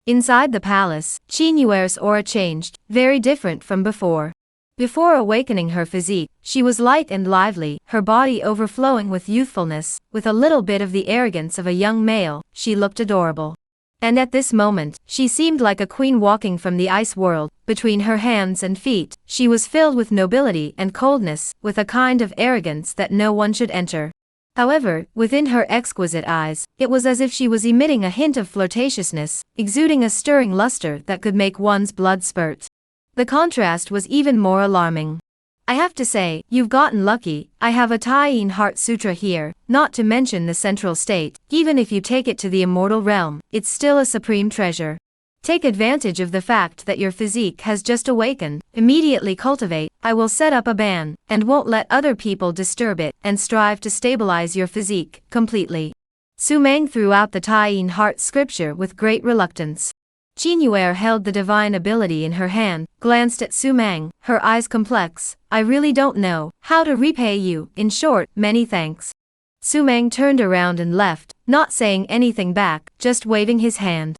Inside the palace, Qin Yuer's aura changed, very different from before. Before awakening her physique, she was light and lively, her body overflowing with youthfulness, with a little bit of the arrogance of a young male. She looked adorable. And at this moment, she seemed like a queen walking from the ice world. Between her hands and feet, she was filled with nobility and coldness, with a kind of arrogance that no one should enter. However, within her exquisite eyes, it was as if she was emitting a hint of flirtatiousness, exuding a stirring luster that could make one's blood spurt. The contrast was even more alarming. I have to say, you've gotten lucky. I have a Tying Heart Sutra here, not to mention the central state. Even if you take it to the immortal realm, it's still a supreme treasure. Take advantage of the fact that your physique has just awakened, immediately cultivate. I will set up a ban, and won't let other people disturb it, and strive to stabilize your physique, completely. Su Mang threw out the Tying Heart scripture with great reluctance. Qin Yuer held the divine ability in her hand, glanced at Su Mang, her eyes complex. I really don't know how to repay you. In short, many thanks. Su Mang turned around and left, not saying anything back, just waving his hand.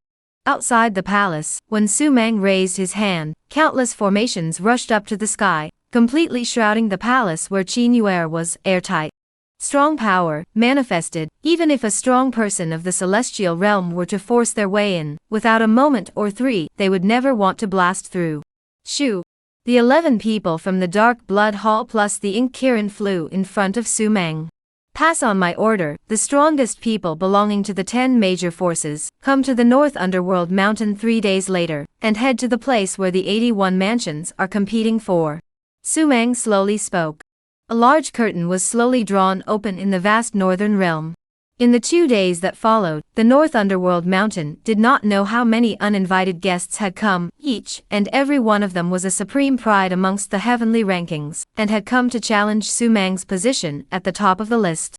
Outside the palace, when Su Mang raised his hand, countless formations rushed up to the sky, completely shrouding the palace where Qin Yuer was, airtight. Strong power, manifested. Even if a strong person of the celestial realm were to force their way in, without a moment or three, they would never want to blast through. Shoo! The 11 people from the Dark Blood Hall plus the Ink Kirin flew in front of Su Mang. Pass on my order. The strongest people belonging to the 10 major forces, come to the North Underworld Mountain 3 days later, and head to the place where the 81 mansions are competing for. Su Mang slowly spoke. A large curtain was slowly drawn open in the vast northern realm. In the 2 days that followed, the North Underworld Mountain did not know how many uninvited guests had come. Each and every one of them was a supreme pride amongst the heavenly rankings, and had come to challenge Su Mang's position at the top of the list.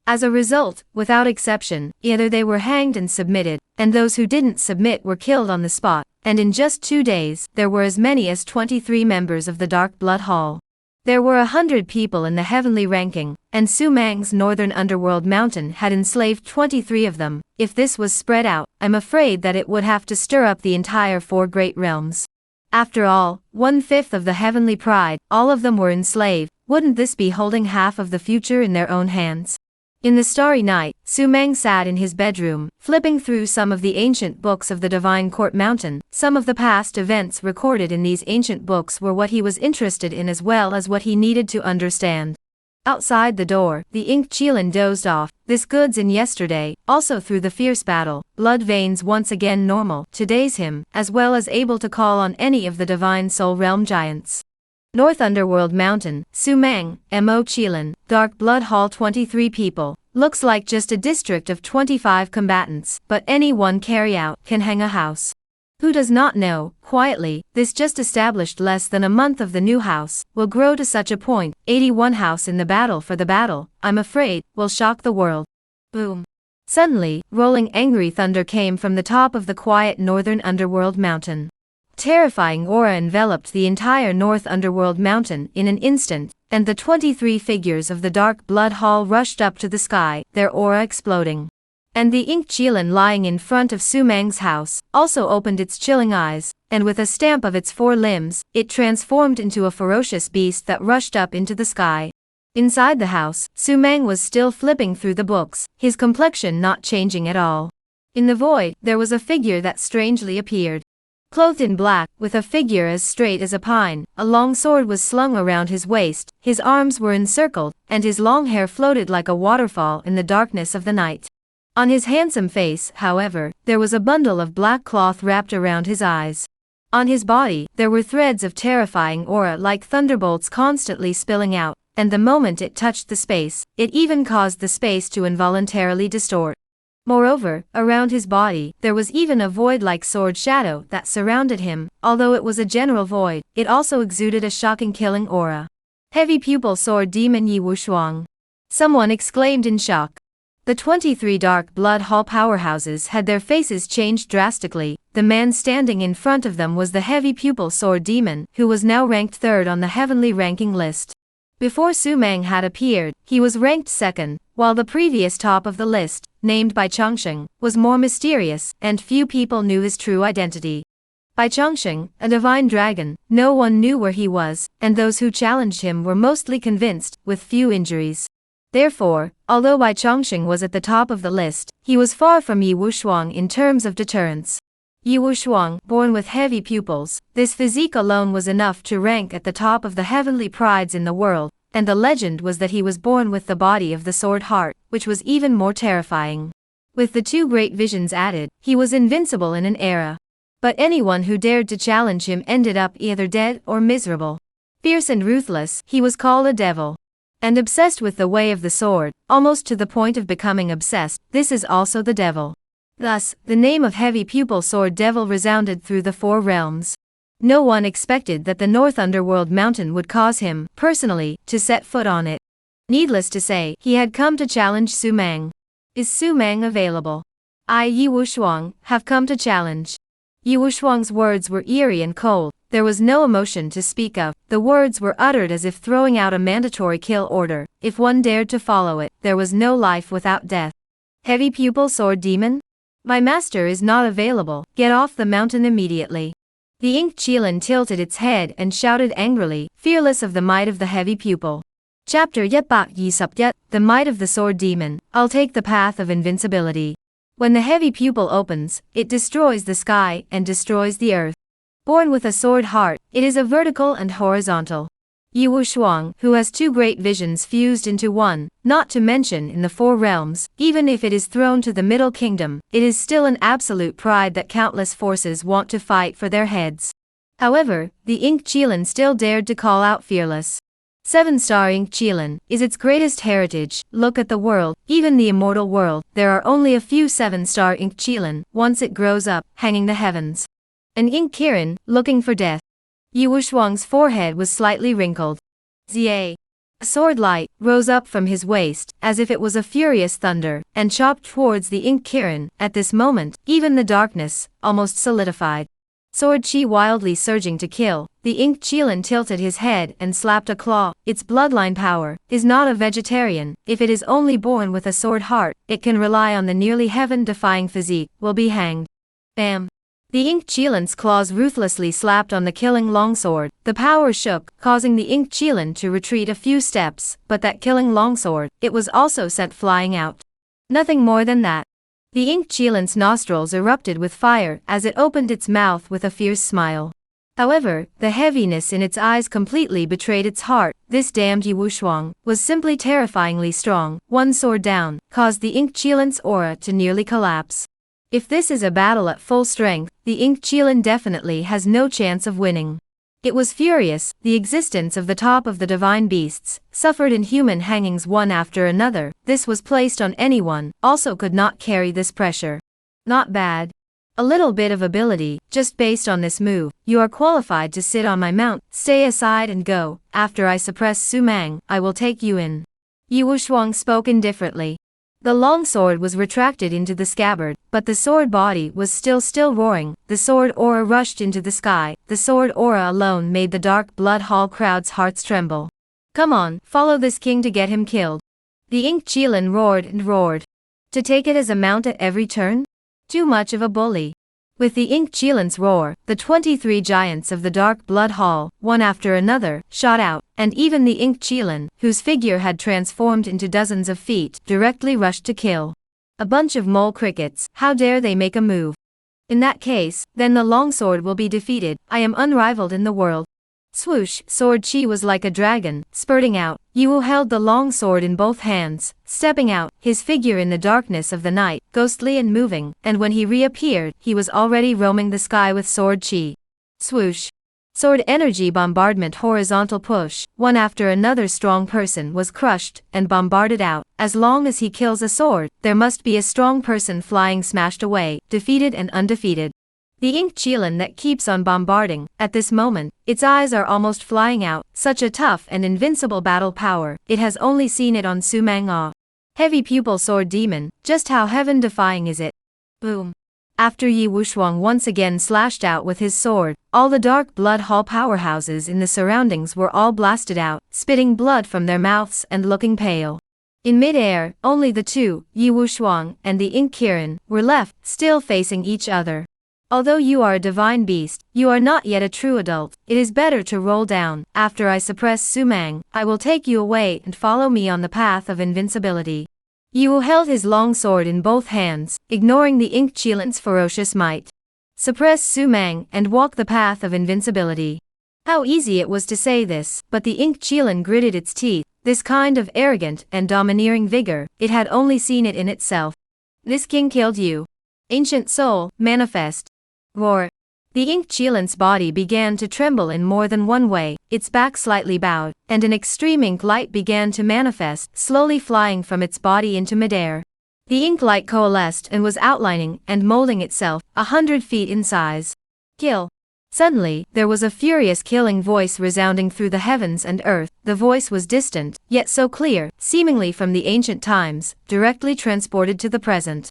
As a result, without exception, either they were hanged and submitted, and those who didn't submit were killed on the spot, and in just 2 days, there were as many as 23 members of the Dark Blood Hall. There were 100 people in the heavenly ranking, and Su Mang's Northern Underworld Mountain had enslaved 23 of them. If this was spread out, I'm afraid that it would have to stir up the entire 4 great realms. After all, 1/5 of the heavenly pride, all of them were enslaved. Wouldn't this be holding half of the future in their own hands? In the starry night, Su Mang sat in his bedroom, flipping through some of the ancient books of the Divine Court Mountain. Some of the past events recorded in these ancient books were what he was interested in as well as what he needed to understand. Outside the door, the Ink Qilin dozed off. This goods in yesterday, also through the fierce battle, blood veins once again normal. Today's him, as well as able to call on any of the Divine Soul Realm giants. North Underworld Mountain, Su Mang, Mo Qilin, Dark Blood Hall 23 people. Looks like just a district of 25 combatants, but any one carry-out can hang a house. Who does not know, quietly, this just established less than a month of the new house, will grow to such a point. 81 house in the battle for the battle, I'm afraid, will shock the world. Boom. Suddenly, rolling angry thunder came from the top of the quiet northern underworld mountain. Terrifying aura enveloped the entire North Underworld Mountain in an instant, and the 23 figures of the Dark Blood Hall rushed up to the sky, their aura exploding. And the Ink Qilin lying in front of Su Mang's house, also opened its chilling eyes, and with a stamp of its 4 limbs, it transformed into a ferocious beast that rushed up into the sky. Inside the house, Su Mang was still flipping through the books, his complexion not changing at all. In the void, there was a figure that strangely appeared. Clothed in black, with a figure as straight as a pine, a long sword was slung around his waist, his arms were encircled, and his long hair floated like a waterfall in the darkness of the night. On his handsome face, however, there was a bundle of black cloth wrapped around his eyes. On his body, there were threads of terrifying aura like thunderbolts constantly spilling out, and the moment it touched the space, it even caused the space to involuntarily distort. Moreover, around his body, there was even a void-like sword shadow that surrounded him. Although it was a general void, it also exuded a shocking killing aura. Heavy pupil sword demon Yi Wushuang. Someone exclaimed in shock. The 23 Dark Blood Hall powerhouses had their faces changed drastically. The man standing in front of them was the heavy pupil sword demon, who was now ranked third on the heavenly ranking list. Before Su Mang had appeared, he was ranked second, while the previous top of the list, named Bai Chongsheng, was more mysterious, and few people knew his true identity. Bai Chongsheng, a divine dragon, no one knew where he was, and those who challenged him were mostly convinced, with few injuries. Therefore, although Bai Chongsheng was at the top of the list, he was far from Yi Wushuang in terms of deterrence. Yi Wushuang, born with heavy pupils, this physique alone was enough to rank at the top of the heavenly prides in the world, and the legend was that he was born with the body of the sword heart, which was even more terrifying. With the two great visions added, he was invincible in an era. But anyone who dared to challenge him ended up either dead or miserable. Fierce and ruthless, he was called a devil. And obsessed with the way of the sword, almost to the point of becoming obsessed, this is also the devil. Thus, the name of heavy pupil sword devil resounded through the four realms. No one expected that the North Underworld mountain would cause him, personally, to set foot on it. Needless to say, he had come to challenge Su Mang. Is Su Mang available? I, Yi Wushuang, have come to challenge. Yi Wushuang's words were eerie and cold. There was no emotion to speak of. The words were uttered as if throwing out a mandatory kill order. If one dared to follow it, there was no life without death. Heavy pupil sword demon? My master is not available. Get off the mountain immediately. The ink Qilin tilted its head and shouted angrily, fearless of the might of the heavy pupil. Chapter Yet Bak Yi Sup Yet, the might of the sword demon. I'll take the path of invincibility. When the heavy pupil opens, it destroys the sky and destroys the earth. Born with a sword heart, it is a vertical and horizontal. Yi Wushuang, who has two great visions fused into one, not to mention in the four realms, even if it is thrown to the Middle Kingdom, it is still an absolute pride that countless forces want to fight for their heads. However, the Ink Qilin still dared to call out fearless. 7-star Ink Qilin is its greatest heritage. Look at the world, even the immortal world, there are only a few 7-star Ink Qilin, once it grows up, hanging the heavens. An Ink Kirin, looking for death. Yi Wushuang's forehead was slightly wrinkled. Zia. A sword light rose up from his waist, as if it was a furious thunder, and chopped towards the Ink Kirin. At this moment, even the darkness, almost solidified. Sword chi wildly surging to kill, the Ink Qilin tilted his head and slapped a claw. Its bloodline power is not a vegetarian. If it is only born with a sword heart, it can rely on the nearly heaven-defying physique, will be hanged. Bam. The Ink Qilin's claws ruthlessly slapped on the killing longsword. The power shook, causing the Ink Qilin to retreat a few steps, but that killing longsword, it was also sent flying out. Nothing more than that. The Ink Qilin's nostrils erupted with fire as it opened its mouth with a fierce smile. However, the heaviness in its eyes completely betrayed its heart. This damned Yi Wushuang was simply terrifyingly strong. One sword down caused the Ink Qilin's aura to nearly collapse. If this is a battle at full strength, the Ink Qilin definitely has no chance of winning. It was furious. The existence of the top of the divine beasts suffered inhuman hangings one after another. This was placed on anyone, also could not carry this pressure. Not bad. A little bit of ability, just based on this move, you are qualified to sit on my mount. Stay aside and go. After I suppress Su Mang, I will take you in. Yi Wushuang spoke indifferently. The long sword was retracted into the scabbard, but the sword body was still roaring. The sword aura rushed into the sky. The sword aura alone made the Dark Blood Hall crowd's hearts tremble. Come on, follow this king to get him killed. The Ink Qilin roared and roared. To take it as a mount at every turn? Too much of a bully. With the Ink Qilin's roar, the 23 giants of the Dark Blood Hall, one after another, shot out, and even the Ink Qilin, whose figure had transformed into dozens of feet, directly rushed to kill. A bunch of mole crickets, how dare they make a move? In that case, then the longsword will be defeated. I am unrivaled in the world. Swoosh, sword chi was like a dragon, spurting out. Yu held the long sword in both hands, stepping out, his figure in the darkness of the night, ghostly and moving, and when he reappeared, he was already roaming the sky with sword chi. Swoosh. Sword energy bombardment horizontal push, one after another strong person was crushed and bombarded out. As long as he kills a sword, there must be a strong person flying smashed away, defeated and undefeated. The ink Qilin that keeps on bombarding, at this moment, its eyes are almost flying out, such a tough and invincible battle power, it has only seen it on Sumang Ah. Heavy pupil sword demon, just how heaven-defying is it? Boom. After Yi Wushuang once again slashed out with his sword, all the dark blood hall powerhouses in the surroundings were all blasted out, spitting blood from their mouths and looking pale. In mid-air, only the two, Yi Wushuang and the ink Kirin, were left, still facing each other. Although you are a divine beast, you are not yet a true adult. It is better to roll down. After I suppress Sumang, I will take you away and follow me on the path of invincibility. Yu held his long sword in both hands, ignoring the ink Qilin's ferocious might. Suppress Sumang and walk the path of invincibility. How easy it was to say this, but the ink Qilin gritted its teeth. This kind of arrogant and domineering vigor, it had only seen it in itself. This king killed you. Ancient soul, manifest. Roar. The ink Qilin's body began to tremble in more than one way, its back slightly bowed, and an extreme ink light began to manifest, slowly flying from its body into midair. The ink light coalesced and was outlining and molding itself, 100 feet in size. Kill. Suddenly, there was a furious killing voice resounding through the heavens and earth. The voice was distant, yet so clear, seemingly from the ancient times, directly transported to the present.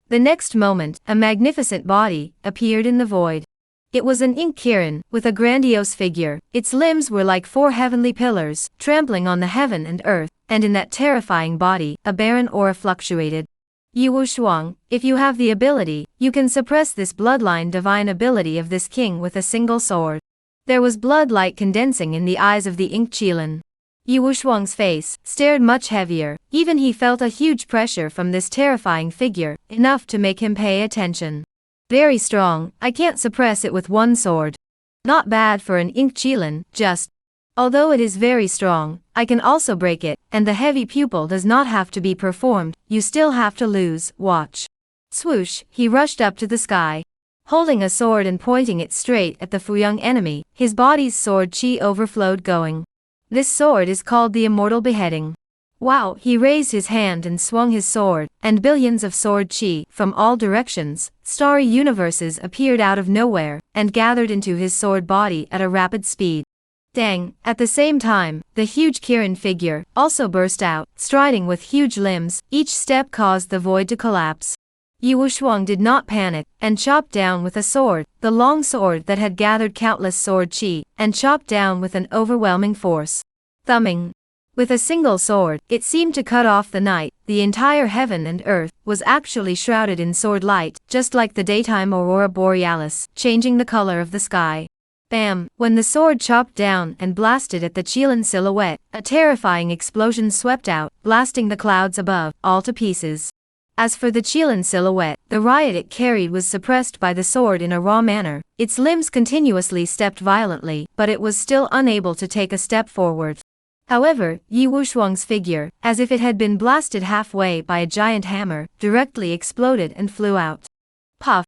The next moment, a magnificent body appeared in the void. It was an ink Kirin, with a grandiose figure. Its limbs were like 4 heavenly pillars, trampling on the heaven and earth, and in that terrifying body, a barren aura fluctuated. Yi Wushuang, if you have the ability, you can suppress this bloodline divine ability of this king with a single sword. There was blood light condensing in the eyes of the ink Qilin. Yi Wushuang's face stared much heavier, even he felt a huge pressure from this terrifying figure, enough to make him pay attention. Very strong, I can't suppress it with one sword. Not bad for an ink Qilin, just. Although it is very strong, I can also break it, and the heavy pupil does not have to be performed, you still have to lose, watch. Swoosh, he rushed up to the sky. Holding a sword and pointing it straight at the Fuyang enemy, his body's sword chi overflowed going. This sword is called the Immortal Beheading. Wow, he raised his hand and swung his sword, and billions of sword chi, from all directions, starry universes appeared out of nowhere, and gathered into his sword body at a rapid speed. Dang, at the same time, the huge Kirin figure, also burst out, striding with huge limbs, each step caused the void to collapse. Yi Wushuang did not panic, and chopped down with a sword, the long sword that had gathered countless sword chi, and chopped down with an overwhelming force. Thumbing. With a single sword, it seemed to cut off the night. The entire heaven and earth was actually shrouded in sword light, just like the daytime aurora borealis, changing the color of the sky. Bam! When the sword chopped down and blasted at the Qilin silhouette, a terrifying explosion swept out, blasting the clouds above, all to pieces. As for the Qilin silhouette, the riot it carried was suppressed by the sword in a raw manner. Its limbs continuously stepped violently, but it was still unable to take a step forward. However, Yi Wushuang's figure, as if it had been blasted halfway by a giant hammer, directly exploded and flew out. Puff!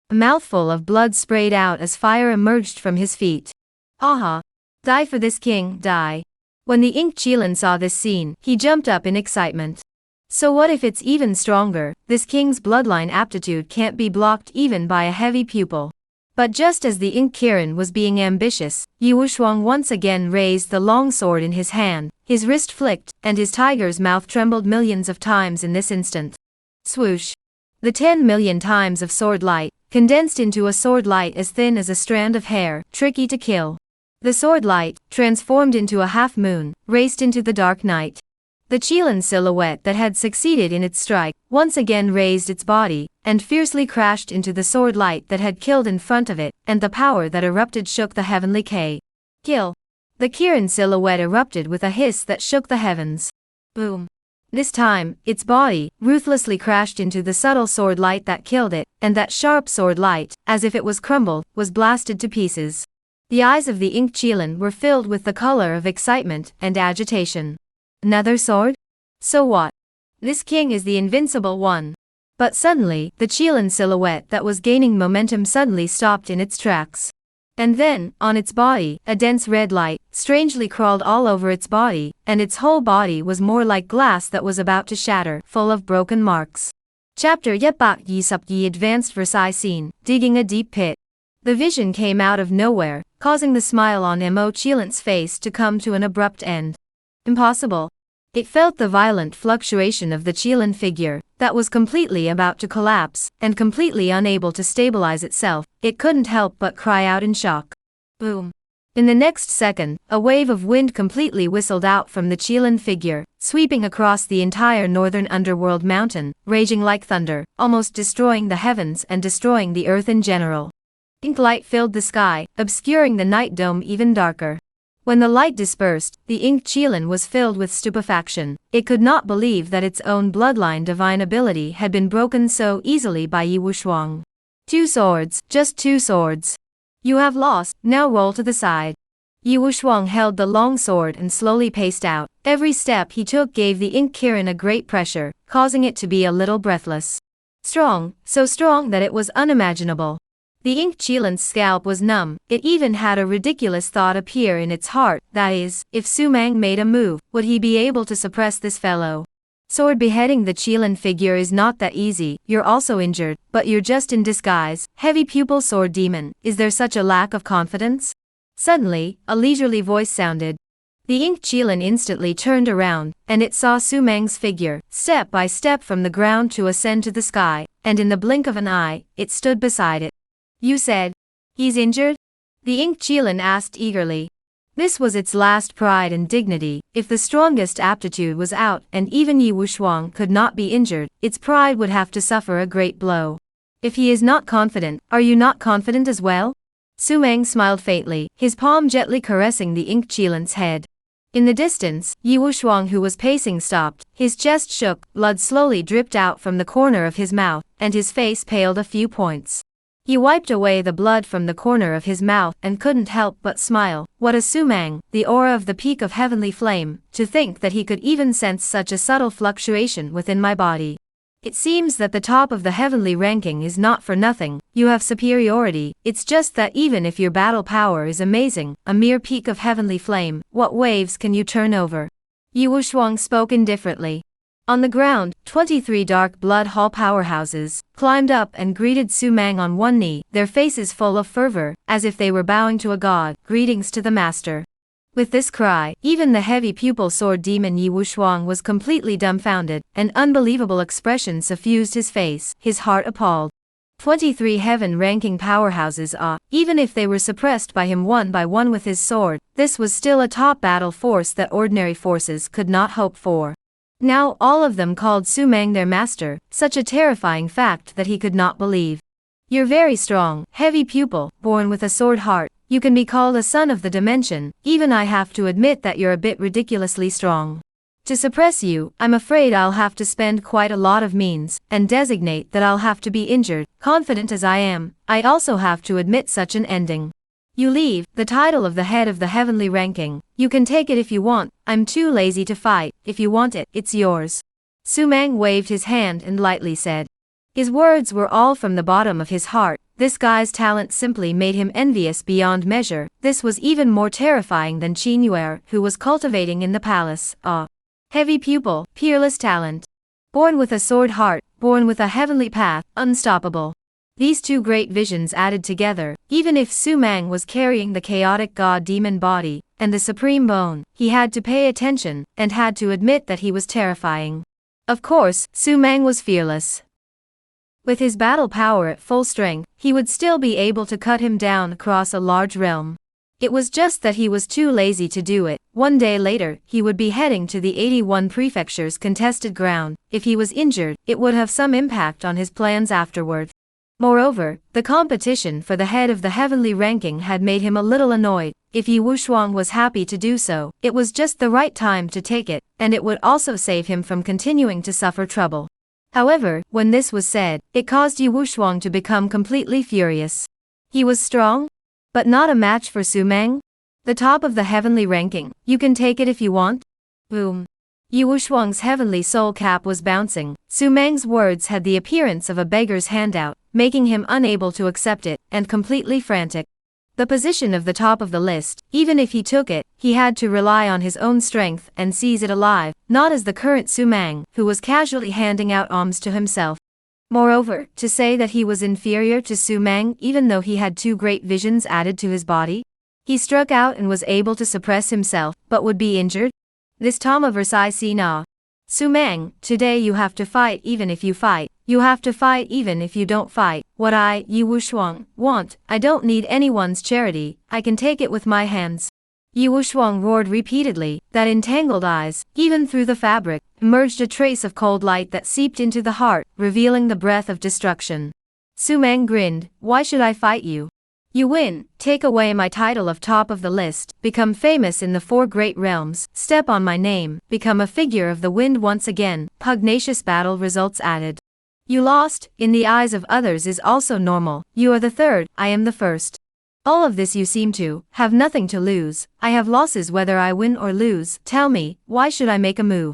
A mouthful of blood sprayed out as fire emerged from his feet. Aha! Die for this king, die. When the ink Qilin saw this scene, he jumped up in excitement. So what if it's even stronger? This king's bloodline aptitude can't be blocked even by a heavy pupil. But just as the ink Kirin was being ambitious, Yi Wushuang once again raised the long sword in his hand, his wrist flicked, and his tiger's mouth trembled millions of times in this instant. Swoosh! The 10 million times of sword light, condensed into a sword light as thin as a strand of hair, tricky to kill. The sword light, transformed into a half-moon, raced into the dark night. The Qilin silhouette that had succeeded in its strike, once again raised its body, and fiercely crashed into the sword light that had killed in front of it, and the power that erupted shook the heavenly kill. The Kirin silhouette erupted with a hiss that shook the heavens. Boom. This time, its body ruthlessly crashed into the subtle sword light that killed it, and that sharp sword light, as if it was crumbled, was blasted to pieces. The eyes of the Ink Qilin were filled with the color of excitement and agitation. Another sword? So what? This king is the invincible one. But suddenly, the Qilin silhouette that was gaining momentum suddenly stopped in its tracks. And then, on its body, a dense red light strangely crawled all over its body, and its whole body was more like glass that was about to shatter, full of broken marks. Chapter Yepbak Yi Sup Yi Advanced Versailles Scene, Digging a Deep Pit. The vision came out of nowhere, causing the smile on Mo Qilin's face to come to an abrupt end. Impossible. It felt the violent fluctuation of the Qilin figure, that was completely about to collapse, and completely unable to stabilize itself. It couldn't help but cry out in shock. Boom. In the next second, a wave of wind completely whistled out from the Qilin figure, sweeping across the entire northern underworld mountain, raging like thunder, almost destroying the heavens and destroying the earth in general. Ink light filled the sky, obscuring the night dome even darker. When the light dispersed, the Ink Qilin was filled with stupefaction. It could not believe that its own bloodline divine ability had been broken so easily by Yi Wushuang. 2 swords, just 2 swords. You have lost, now roll to the side. Yi Wushuang held the long sword and slowly paced out. Every step he took gave the Ink Qilin a great pressure, causing it to be a little breathless. Strong, so strong that it was unimaginable. The Ink Qilin's scalp was numb. It even had a ridiculous thought appear in its heart, that is, if Su Mang made a move, would he be able to suppress this fellow? Sword beheading the Qilin figure is not that easy. You're also injured, but you're just in disguise. Heavy pupil sword demon, is there such a lack of confidence? Suddenly, a leisurely voice sounded. The Ink Qilin instantly turned around, and it saw Su Mang's figure, step by step from the ground to ascend to the sky, and in the blink of an eye, it stood beside it. You said, he's injured? The Ink Qilin asked eagerly. This was its last pride and dignity. If the strongest aptitude was out and even Yi Wushuang could not be injured, its pride would have to suffer a great blow. If he is not confident, are you not confident as well? Su Mang smiled faintly, his palm gently caressing the Ink Qilin's head. In the distance, Yi Wushuang, who was pacing, stopped. His chest shook, blood slowly dripped out from the corner of his mouth, and his face paled a few points. He wiped away the blood from the corner of his mouth and couldn't help but smile. What a Su Mang, the aura of the peak of heavenly flame, to think that he could even sense such a subtle fluctuation within my body. It seems that the top of the heavenly ranking is not for nothing. You have superiority. It's just that even if your battle power is amazing, a mere peak of heavenly flame, what waves can you turn over? Yi Wushuang spoke indifferently. On the ground, 23 dark blood hall powerhouses climbed up and greeted Su Mang on one knee, their faces full of fervor, as if they were bowing to a god. Greetings to the master. With this cry, even the heavy pupil sword demon Yi Wushuang was completely dumbfounded. An unbelievable expression suffused his face, his heart appalled. 23 heaven-ranking powerhouses, even if they were suppressed by him one by one with his sword, this was still a top battle force that ordinary forces could not hope for. Now all of them called Su Mang their master, such a terrifying fact that he could not believe. You're very strong, heavy pupil, born with a sword heart. You can be called a son of the dimension. Even I have to admit that you're a bit ridiculously strong. To suppress you, I'm afraid I'll have to spend quite a lot of means, and designate that I'll have to be injured. Confident as I am, I also have to admit such an ending. You leave, the title of the head of the heavenly ranking. You can take it if you want. I'm too lazy to fight. If you want it, it's yours. Su Mang waved his hand and lightly said. His words were all from the bottom of his heart. This guy's talent simply made him envious beyond measure. This was even more terrifying than Qin Yuer, who was cultivating in the palace. Heavy pupil, peerless talent. Born with a sword heart, born with a heavenly path, unstoppable. These two great visions added together, even if Su Mang was carrying the chaotic god-demon body, and the supreme bone, he had to pay attention, and had to admit that he was terrifying. Of course, Su Mang was fearless. With his battle power at full strength, he would still be able to cut him down across a large realm. It was just that he was too lazy to do it. One day later, he would be heading to the 81 prefecture's contested ground. If he was injured, it would have some impact on his plans afterward. Moreover, the competition for the head of the heavenly ranking had made him a little annoyed. If Yi Wushuang was happy to do so, it was just the right time to take it, and it would also save him from continuing to suffer trouble. However, when this was said, it caused Yi Wushuang to become completely furious. He was strong, but not a match for Su Meng. The top of the heavenly ranking, you can take it if you want. Boom. Yi Wushuang's heavenly soul cap was bouncing. Su Meng's words had the appearance of a beggar's handout, making him unable to accept it, and completely frantic. The position of the top of the list, even if he took it, he had to rely on his own strength and seize it alive, not as the current Su Meng, who was casually handing out alms to himself. Moreover, to say that he was inferior to Su Meng even though he had 2 great visions added to his body? He struck out and was able to suppress himself, but would be injured? This Tom of Versailles see na. Su Meng, today you have to fight even if you fight, you have to fight even if you don't fight. What I, Yi Wushuang, want, I don't need anyone's charity, I can take it with my hands. Yi Wushuang roared repeatedly, that entangled eyes, even through the fabric, emerged a trace of cold light that seeped into the heart, revealing the breath of destruction. Su Meng grinned, why should I fight you? You win, take away my title of top of the list, become famous in the 4 great realms, step on my name, become a figure of the wind once again, pugnacious battle results added. You lost, in the eyes of others is also normal, you are the 3rd, I am the 1st. All of this you seem to have nothing to lose, I have losses whether I win or lose, tell me, why should I make a move?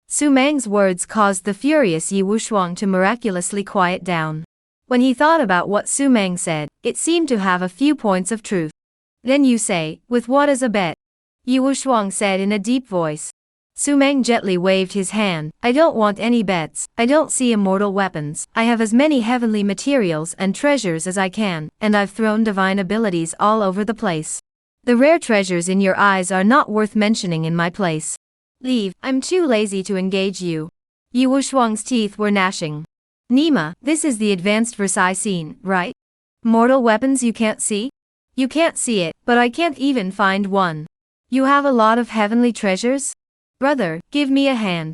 Su Meng's words caused the furious Yi Wushuang to miraculously quiet down. When he thought about what Su Meng said, it seemed to have a few points of truth. Then you say, with what as a bet? Yi Wushuang said in a deep voice. Su Meng gently waved his hand, I don't want any bets, I don't see immortal weapons, I have as many heavenly materials and treasures as I can, and I've thrown divine abilities all over the place. The rare treasures in your eyes are not worth mentioning in my place. Leave, I'm too lazy to engage you. Yi Wushuang's teeth were gnashing. Nima, this is the advanced Versailles scene, right? Mortal weapons you can't see? You can't see it, but I can't even find one. You have a lot of heavenly treasures? Brother, give me a hand.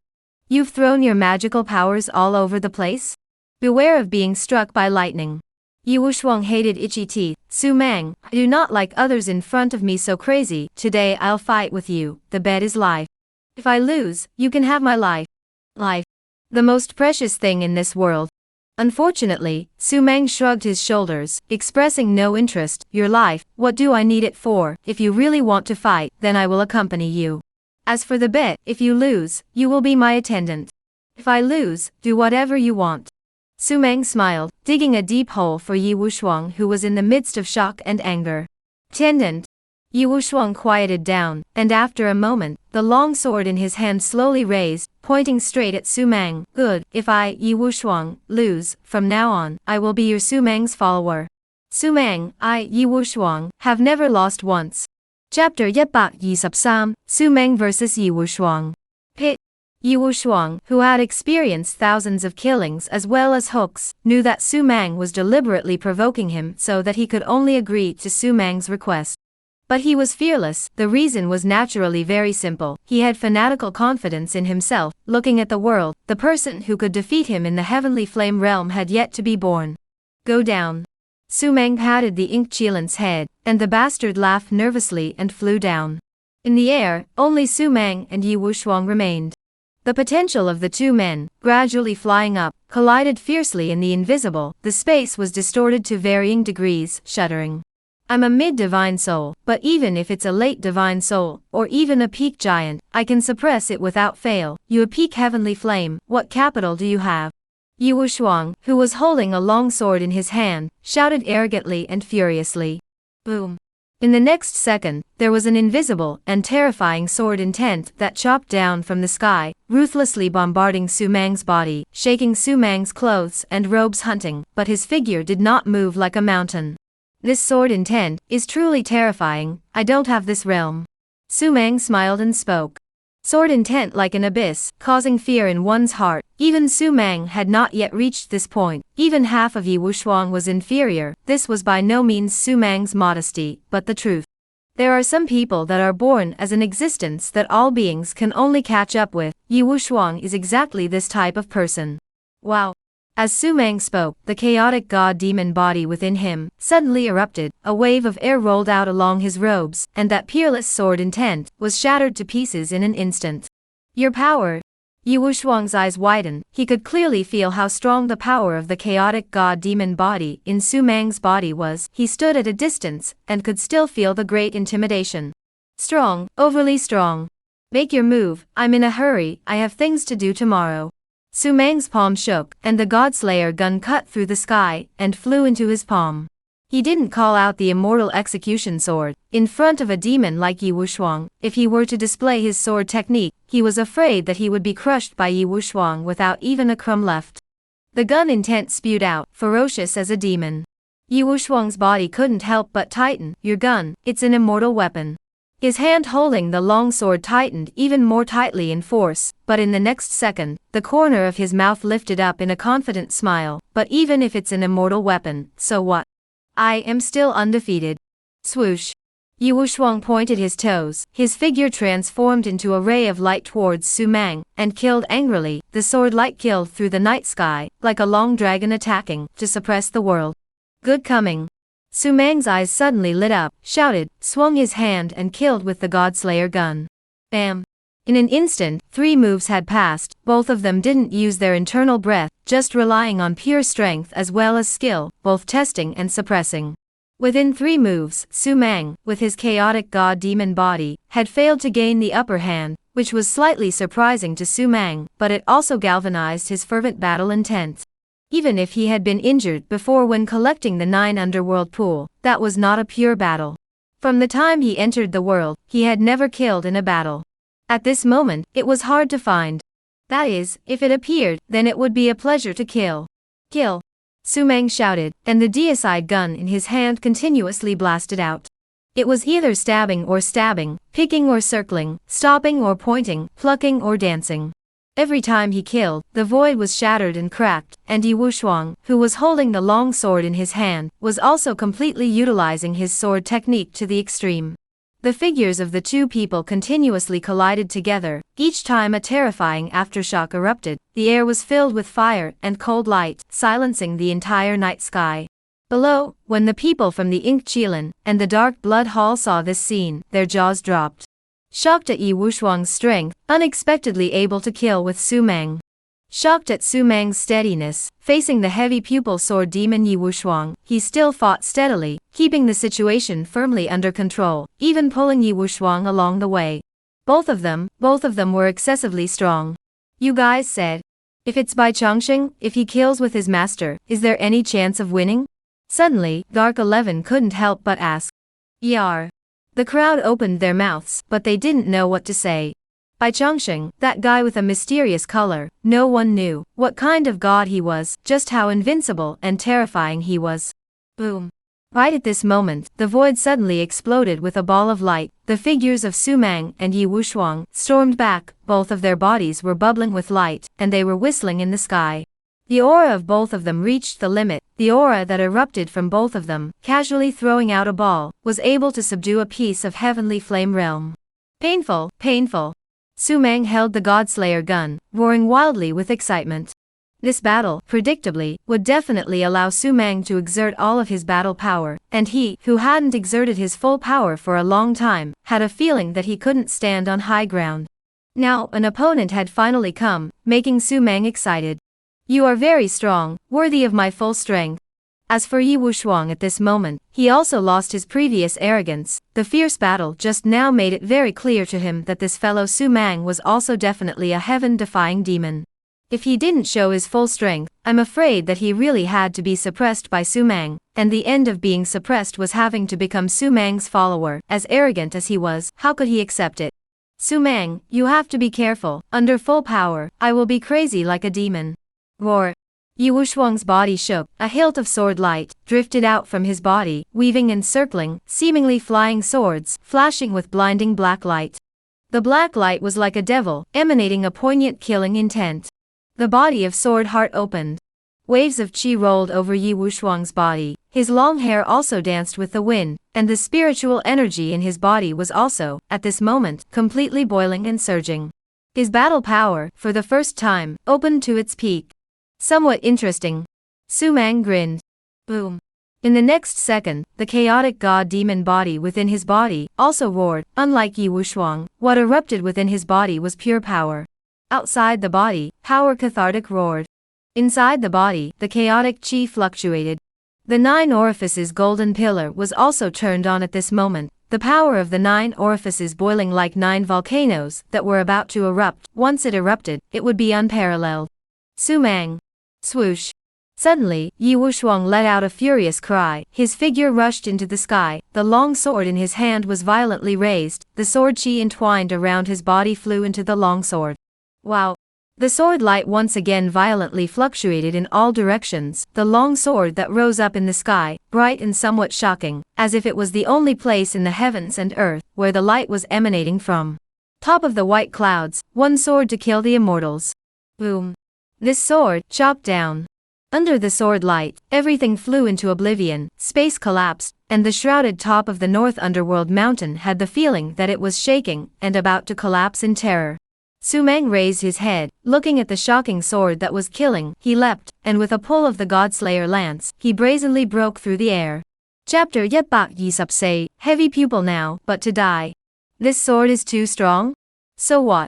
You've thrown your magical powers all over the place? Beware of being struck by lightning. Yi Wushuang hated itchy teeth. Su Meng, I do not like others in front of me so crazy, today I'll fight with you, the bet is life. If I lose, you can have my life. Life. The most precious thing in this world. Unfortunately, Su Meng shrugged his shoulders, expressing no interest. Your life, what do I need it for? If you really want to fight, then I will accompany you. As for the bet, if you lose, you will be my attendant. If I lose, do whatever you want. Su Meng smiled, digging a deep hole for Yi Wushuang who was in the midst of shock and anger. Attendant. Yi Wushuang quieted down, and after a moment, the long sword in his hand slowly raised, pointing straight at Su Meng. Good, if I, Yi Wushuang, lose, from now on, I will be your Su Meng's follower. Su Meng, I, Yi Wushuang, have never lost once. Chapter 123, Su Meng vs Yi Wushuang. Pit. Yi Wushuang, who had experienced thousands of killings as well as hooks, knew that Su Meng was deliberately provoking him so that he could only agree to Su Meng's request. But he was fearless. The reason was naturally very simple. He had fanatical confidence in himself. Looking at the world, the person who could defeat him in the heavenly flame realm had yet to be born. Go down. Su Meng patted the ink chillant's head, and the bastard laughed nervously and flew down. In the air, only Su Meng and Yi Wushuang remained. The potential of the 2 men, gradually flying up, collided fiercely in the invisible. The space was distorted to varying degrees, shuddering. I'm a mid-divine soul, but even if it's a late divine soul, or even a peak giant, I can suppress it without fail. You a peak heavenly flame, what capital do you have? Yi Wushuang, who was holding a long sword in his hand, shouted arrogantly and furiously. Boom. In the next second, there was an invisible and terrifying sword intent that chopped down from the sky, ruthlessly bombarding Su Meng's body, shaking Su Meng's clothes and robes hunting, but his figure did not move like a mountain. This sword intent is truly terrifying, I don't have this realm. Su Meng smiled and spoke. Sword intent like an abyss, causing fear in one's heart. Even Su Meng had not yet reached this point. Even half of Yi Wushuang was inferior. This was by no means Su Meng's modesty, but the truth. There are some people that are born as an existence that all beings can only catch up with. Yi Wushuang is exactly this type of person. Wow. As Su Mang spoke, the chaotic god-demon body within him suddenly erupted, a wave of air rolled out along his robes, and that peerless sword intent was shattered to pieces in an instant. Your power. Yi Wushuang's eyes widened. He could clearly feel how strong the power of the chaotic god-demon body in Su Mang's body was. He stood at a distance, and could still feel the great intimidation. Strong, overly strong. Make your move, I'm in a hurry, I have things to do tomorrow. Su Mang's palm shook, and the Godslayer gun cut through the sky, and flew into his palm. He didn't call out the immortal execution sword in front of a demon like Yi Wushuang. If he were to display his sword technique, he was afraid that he would be crushed by Yi Wushuang without even a crumb left. The gun intent spewed out, ferocious as a demon. Yi Wushuang's body couldn't help but tighten. Your gun, it's an immortal weapon. His hand holding the long sword tightened even more tightly in force, but in the next second, the corner of his mouth lifted up in a confident smile. But even if it's an immortal weapon, so what? I am still undefeated. Swoosh. Yi Wushuang pointed his toes, his figure transformed into a ray of light towards Su Mang, and killed angrily. The sword light killed through the night sky, like a long dragon attacking, to suppress the world. Good coming. Su Mang's eyes suddenly lit up, shouted, swung his hand and killed with the Godslayer gun. Bam. In an instant, 3 moves had passed. Both of them didn't use their internal breath, just relying on pure strength as well as skill, both testing and suppressing. Within 3 moves, Su Mang, with his chaotic god-demon body, had failed to gain the upper hand, which was slightly surprising to Su Mang, but it also galvanized his fervent battle intent. Even if he had been injured before when collecting the 9 underworld pool, that was not a pure battle. From the time he entered the world, he had never killed in a battle. At this moment, it was hard to find. That is, if it appeared, then it would be a pleasure to kill. Kill. Su Mang shouted, and the deicide gun in his hand continuously blasted out. It was either stabbing, picking or circling, stopping or pointing, plucking or dancing. Every time he killed, the void was shattered and cracked, and Yi Wushuang, who was holding the long sword in his hand, was also completely utilizing his sword technique to the extreme. The figures of the 2 people continuously collided together. Each time a terrifying aftershock erupted, the air was filled with fire and cold light, silencing the entire night sky. Below, when the people from the Ink Qilin and the Dark Blood Hall saw this scene, their jaws dropped. Shocked at Yi Wushuang's strength, unexpectedly able to kill with Su Mang. Shocked at Su Mang's steadiness, facing the heavy pupil sword demon Yi Wushuang, he still fought steadily, keeping the situation firmly under control, even pulling Yi Wushuang along the way. Both of them were excessively strong. You guys said. If it's by Chongqing, if he kills with his master, is there any chance of winning? Suddenly, Dark 11 couldn't help but ask. Yar. The crowd opened their mouths, but they didn't know what to say. By Chongqing, that guy with a mysterious color, no one knew what kind of god he was, just how invincible and terrifying he was. Boom. Right at this moment, the void suddenly exploded with a ball of light. The figures of Su Mang and Yi Wushuang stormed back. Both of their bodies were bubbling with light, and they were whistling in the sky. The aura of both of them reached the limit. The aura that erupted from both of them, casually throwing out a ball, was able to subdue a piece of heavenly flame realm. Painful, painful. Su Mang held the Godslayer gun, roaring wildly with excitement. This battle, predictably, would definitely allow Su Mang to exert all of his battle power, and he, who hadn't exerted his full power for a long time, had a feeling that he couldn't stand on high ground. Now, an opponent had finally come, making Su Mang excited. You are very strong, worthy of my full strength. As for Yi Wushuang at this moment, he also lost his previous arrogance. The fierce battle just now made it very clear to him that this fellow Su Mang was also definitely a heaven-defying demon. If he didn't show his full strength, I'm afraid that he really had to be suppressed by Su Mang, and the end of being suppressed was having to become Su Mang's follower. As arrogant as he was, how could he accept it? Su Mang, you have to be careful. Under full power, I will be crazy like a demon. Roar. Yi Wushuang's body shook, a hilt of sword light drifted out from his body, weaving and circling, seemingly flying swords, flashing with blinding black light. The black light was like a devil, emanating a poignant killing intent. The body of Sword Heart opened. Waves of qi rolled over Yi Wushuang's body, his long hair also danced with the wind, and the spiritual energy in his body was also, at this moment, completely boiling and surging. His battle power, for the first time, opened to its peak. Somewhat interesting. Su Mang grinned. Boom. In the next second, the chaotic god-demon body within his body also roared. Unlike Yi Wushuang, what erupted within his body was pure power. Outside the body, power cathartic roared. Inside the body, the chaotic chi fluctuated. The 9 orifices golden pillar was also turned on at this moment, the power of the 9 orifices boiling like 9 volcanoes that were about to erupt. Once it erupted, it would be unparalleled. Su Mang. Swoosh. Suddenly, Yi Wushuang let out a furious cry, his figure rushed into the sky, the long sword in his hand was violently raised, the sword chi entwined around his body flew into the long sword. Wow! The sword light once again violently fluctuated in all directions, the long sword that rose up in the sky, bright and somewhat shocking, as if it was the only place in the heavens and earth where the light was emanating from. Top of the white clouds, one sword to kill the immortals. Boom! This sword, chopped down. Under the sword light, everything flew into oblivion, space collapsed, and the shrouded top of the North Underworld mountain had the feeling that it was shaking and about to collapse in terror. Su Mang raised his head, looking at the shocking sword that was killing, he leapt, and with a pull of the Godslayer lance, he brazenly broke through the air. Chapter 126, heavy pupil now, but to die. This sword is too strong? So what?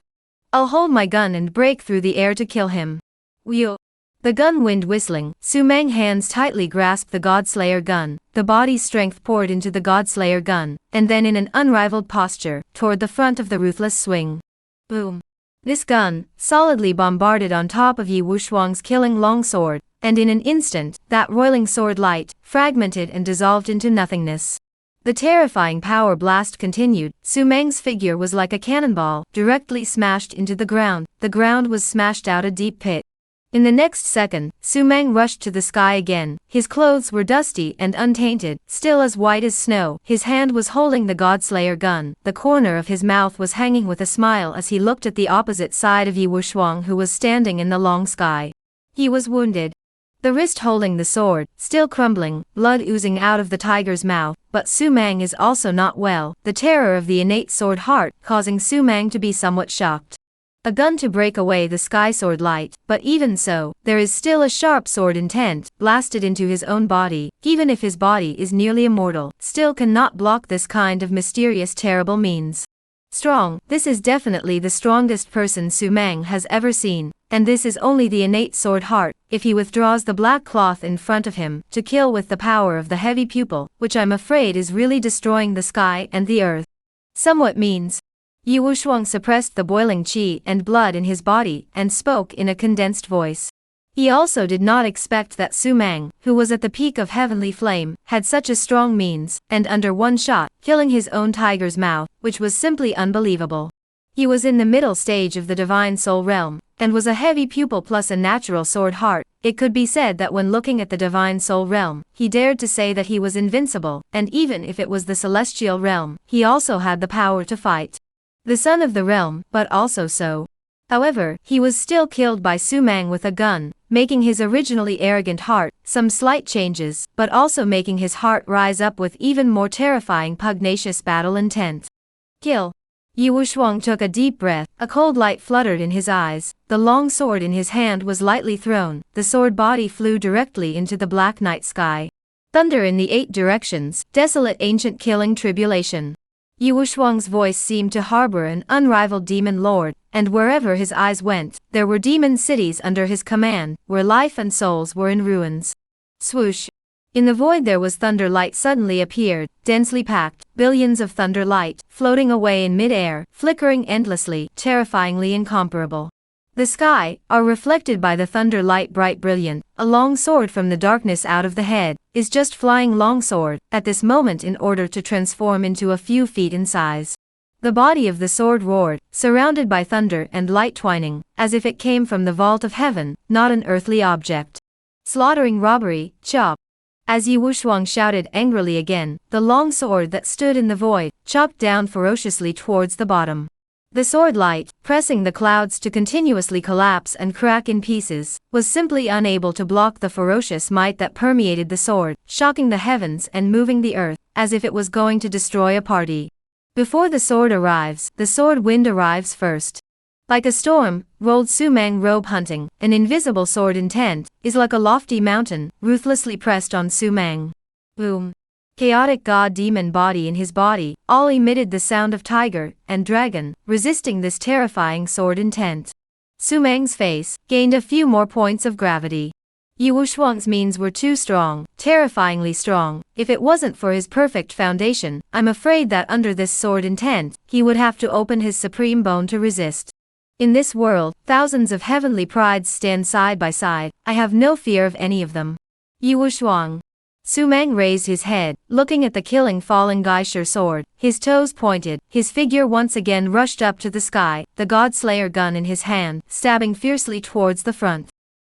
I'll hold my gun and break through the air to kill him. Wheel. The gun wind whistling, Su Mang hands tightly grasped the Godslayer gun, the body's strength poured into the Godslayer gun, and then in an unrivaled posture, toward the front of the ruthless swing. Boom. This gun, solidly bombarded on top of Yi Wushuang's killing long sword, and in an instant, that roiling sword light, fragmented and dissolved into nothingness. The terrifying power blast continued, Su Mang's figure was like a cannonball, directly smashed into the ground was smashed out a deep pit. In the next second, Su Mang rushed to the sky again, his clothes were dusty and untainted, still as white as snow, his hand was holding the Godslayer gun, the corner of his mouth was hanging with a smile as he looked at the opposite side of Yi Wushuang who was standing in the long sky. He was wounded. The wrist holding the sword, still crumbling, blood oozing out of the tiger's mouth, but Su Mang is also not well, the terror of the innate sword heart, causing Su Mang to be somewhat shocked. A gun to break away the sky sword light, but even so, there is still a sharp sword intent, blasted into his own body, even if his body is nearly immortal, still cannot block this kind of mysterious terrible means. Strong, this is definitely the strongest person Su Mang has ever seen, and this is only the innate sword heart, if he withdraws the black cloth in front of him, to kill with the power of the heavy pupil, which I'm afraid is really destroying the sky and the earth. Somewhat means. Yi Wushuang suppressed the boiling qi and blood in his body and spoke in a condensed voice. He also did not expect that Su Mang, who was at the peak of heavenly flame, had such a strong means, and under one shot, killing his own tiger's mouth, which was simply unbelievable. He was in the middle stage of the divine soul realm, and was a heavy pupil plus a natural sword heart. It could be said that when looking at the divine soul realm, he dared to say that he was invincible, and even if it was the celestial realm, he also had the power to fight. The son of the realm, but also so. However, he was still killed by Su Mang with a gun, making his originally arrogant heart some slight changes, but also making his heart rise up with even more terrifying pugnacious battle intent. Kill. Yi Wushuang took a deep breath, a cold light fluttered in his eyes, the long sword in his hand was lightly thrown, the sword body flew directly into the black night sky. Thunder in the 8 directions, desolate ancient killing tribulation. Yi Wushuang's voice seemed to harbor an unrivaled demon lord, and wherever his eyes went, there were demon cities under his command, where life and souls were in ruins. Swoosh. In the void there was thunder light suddenly appeared, densely packed, billions of thunder light, floating away in mid-air, flickering endlessly, terrifyingly incomparable. The sky, are reflected by the thunder light bright brilliant, a long sword from the darkness out of the head, is just flying long sword, at this moment in order to transform into a few feet in size. The body of the sword roared, surrounded by thunder and light twining, as if it came from the vault of heaven, not an earthly object. Slaughtering robbery, chop. As Yi Wushuang shouted angrily again, the long sword that stood in the void, chopped down ferociously towards the bottom. The sword light, pressing the clouds to continuously collapse and crack in pieces, was simply unable to block the ferocious might that permeated the sword, shocking the heavens and moving the earth, as if it was going to destroy a party. Before the sword arrives, the sword wind arrives first. Like a storm, rolled Sumang robe hunting, an invisible sword intent, is like a lofty mountain, ruthlessly pressed on Sumang. Boom. Chaotic god-demon body in his body, all emitted the sound of tiger and dragon, resisting this terrifying sword intent. Sumang's face gained a few more points of gravity. Yiwushuang's means were too strong, terrifyingly strong. If it wasn't for his perfect foundation, I'm afraid that under this sword intent, he would have to open his supreme bone to resist. In this world, thousands of heavenly prides stand side by side. I have no fear of any of them. Yiwushuang. Sumang raised his head, looking at the killing falling Gaisher sword, his toes pointed, his figure once again rushed up to the sky, the God-Slayer gun in his hand, stabbing fiercely towards the front.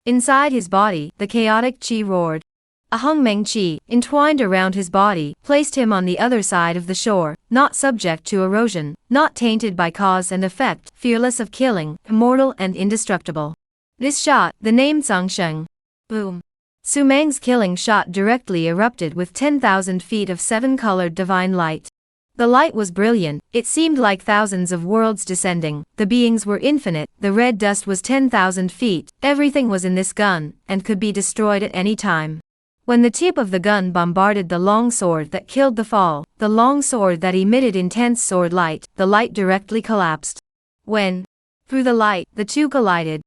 Inside his body, the chaotic chi roared. A Hungmeng chi, entwined around his body, placed him on the other side of the shore, not subject to erosion, not tainted by cause and effect, fearless of killing, immortal and indestructible. This shot, the name Zhangsheng. Boom. Sumang's killing shot directly erupted with 10,000 feet of seven-colored divine light. The light was brilliant, it seemed like thousands of worlds descending, the beings were infinite, the red dust was 10,000 feet, everything was in this gun, and could be destroyed at any time. When the tip of the gun bombarded the long sword that killed the fall, the long sword that emitted intense sword light, the light directly collapsed. When, through the light, the two collided.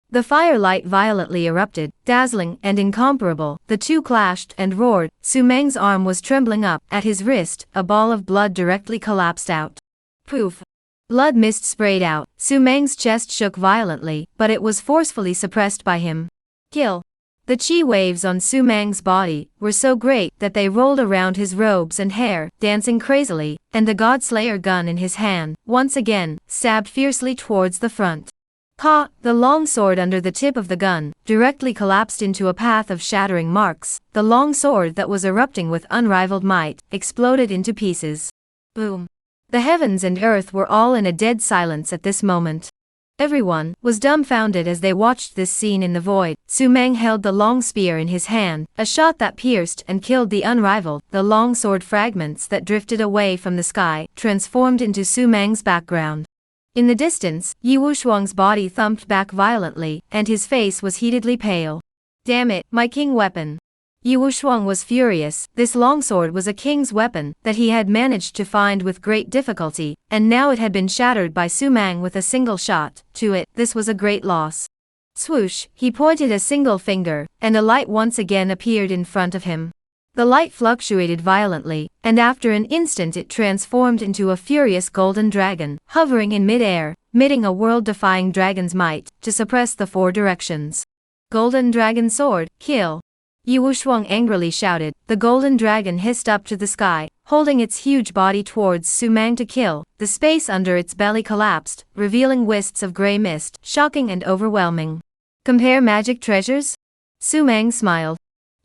The firelight violently erupted, dazzling and incomparable, the two clashed and roared. Sumang's arm was trembling up, at his wrist, a ball of blood directly collapsed out. Poof! Blood mist sprayed out, Sumang's chest shook violently, but it was forcefully suppressed by him. Kill! The chi waves on Sumang's body were so great that they rolled around his robes and hair, dancing crazily, and the God-Slayer gun in his hand, once again, stabbed fiercely towards the front. Ka, the long sword under the tip of the gun, directly collapsed into a path of shattering marks. The long sword that was erupting with unrivaled might, exploded into pieces. Boom. The heavens and earth were all in a dead silence at this moment. Everyone was dumbfounded as they watched this scene in the void. Sumang held the long spear in his hand, a shot that pierced and killed the unrivaled. The long sword fragments that drifted away from the sky, transformed into Sumang's background. In the distance, Yiwushuang's body thumped back violently, and his face was heatedly pale. Damn it, my king weapon. Yiwushuang was furious. This longsword was a king's weapon that he had managed to find with great difficulty, and now it had been shattered by Sumang with a single shot. To it, this was a great loss. Swoosh, he pointed a single finger, and a light once again appeared in front of him. The light fluctuated violently, and after an instant it transformed into a furious golden dragon, hovering in mid-air, emitting a world-defying dragon's might, to suppress the four directions. Golden dragon sword, kill! Yiwushuang angrily shouted. The golden dragon hissed up to the sky, holding its huge body towards Sumang to kill. The space under its belly collapsed, revealing wisps of grey mist, shocking and overwhelming. Compare magic treasures? Sumang smiled.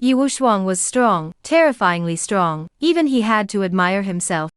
Yiwushuang was strong, terrifyingly strong, even he had to admire himself.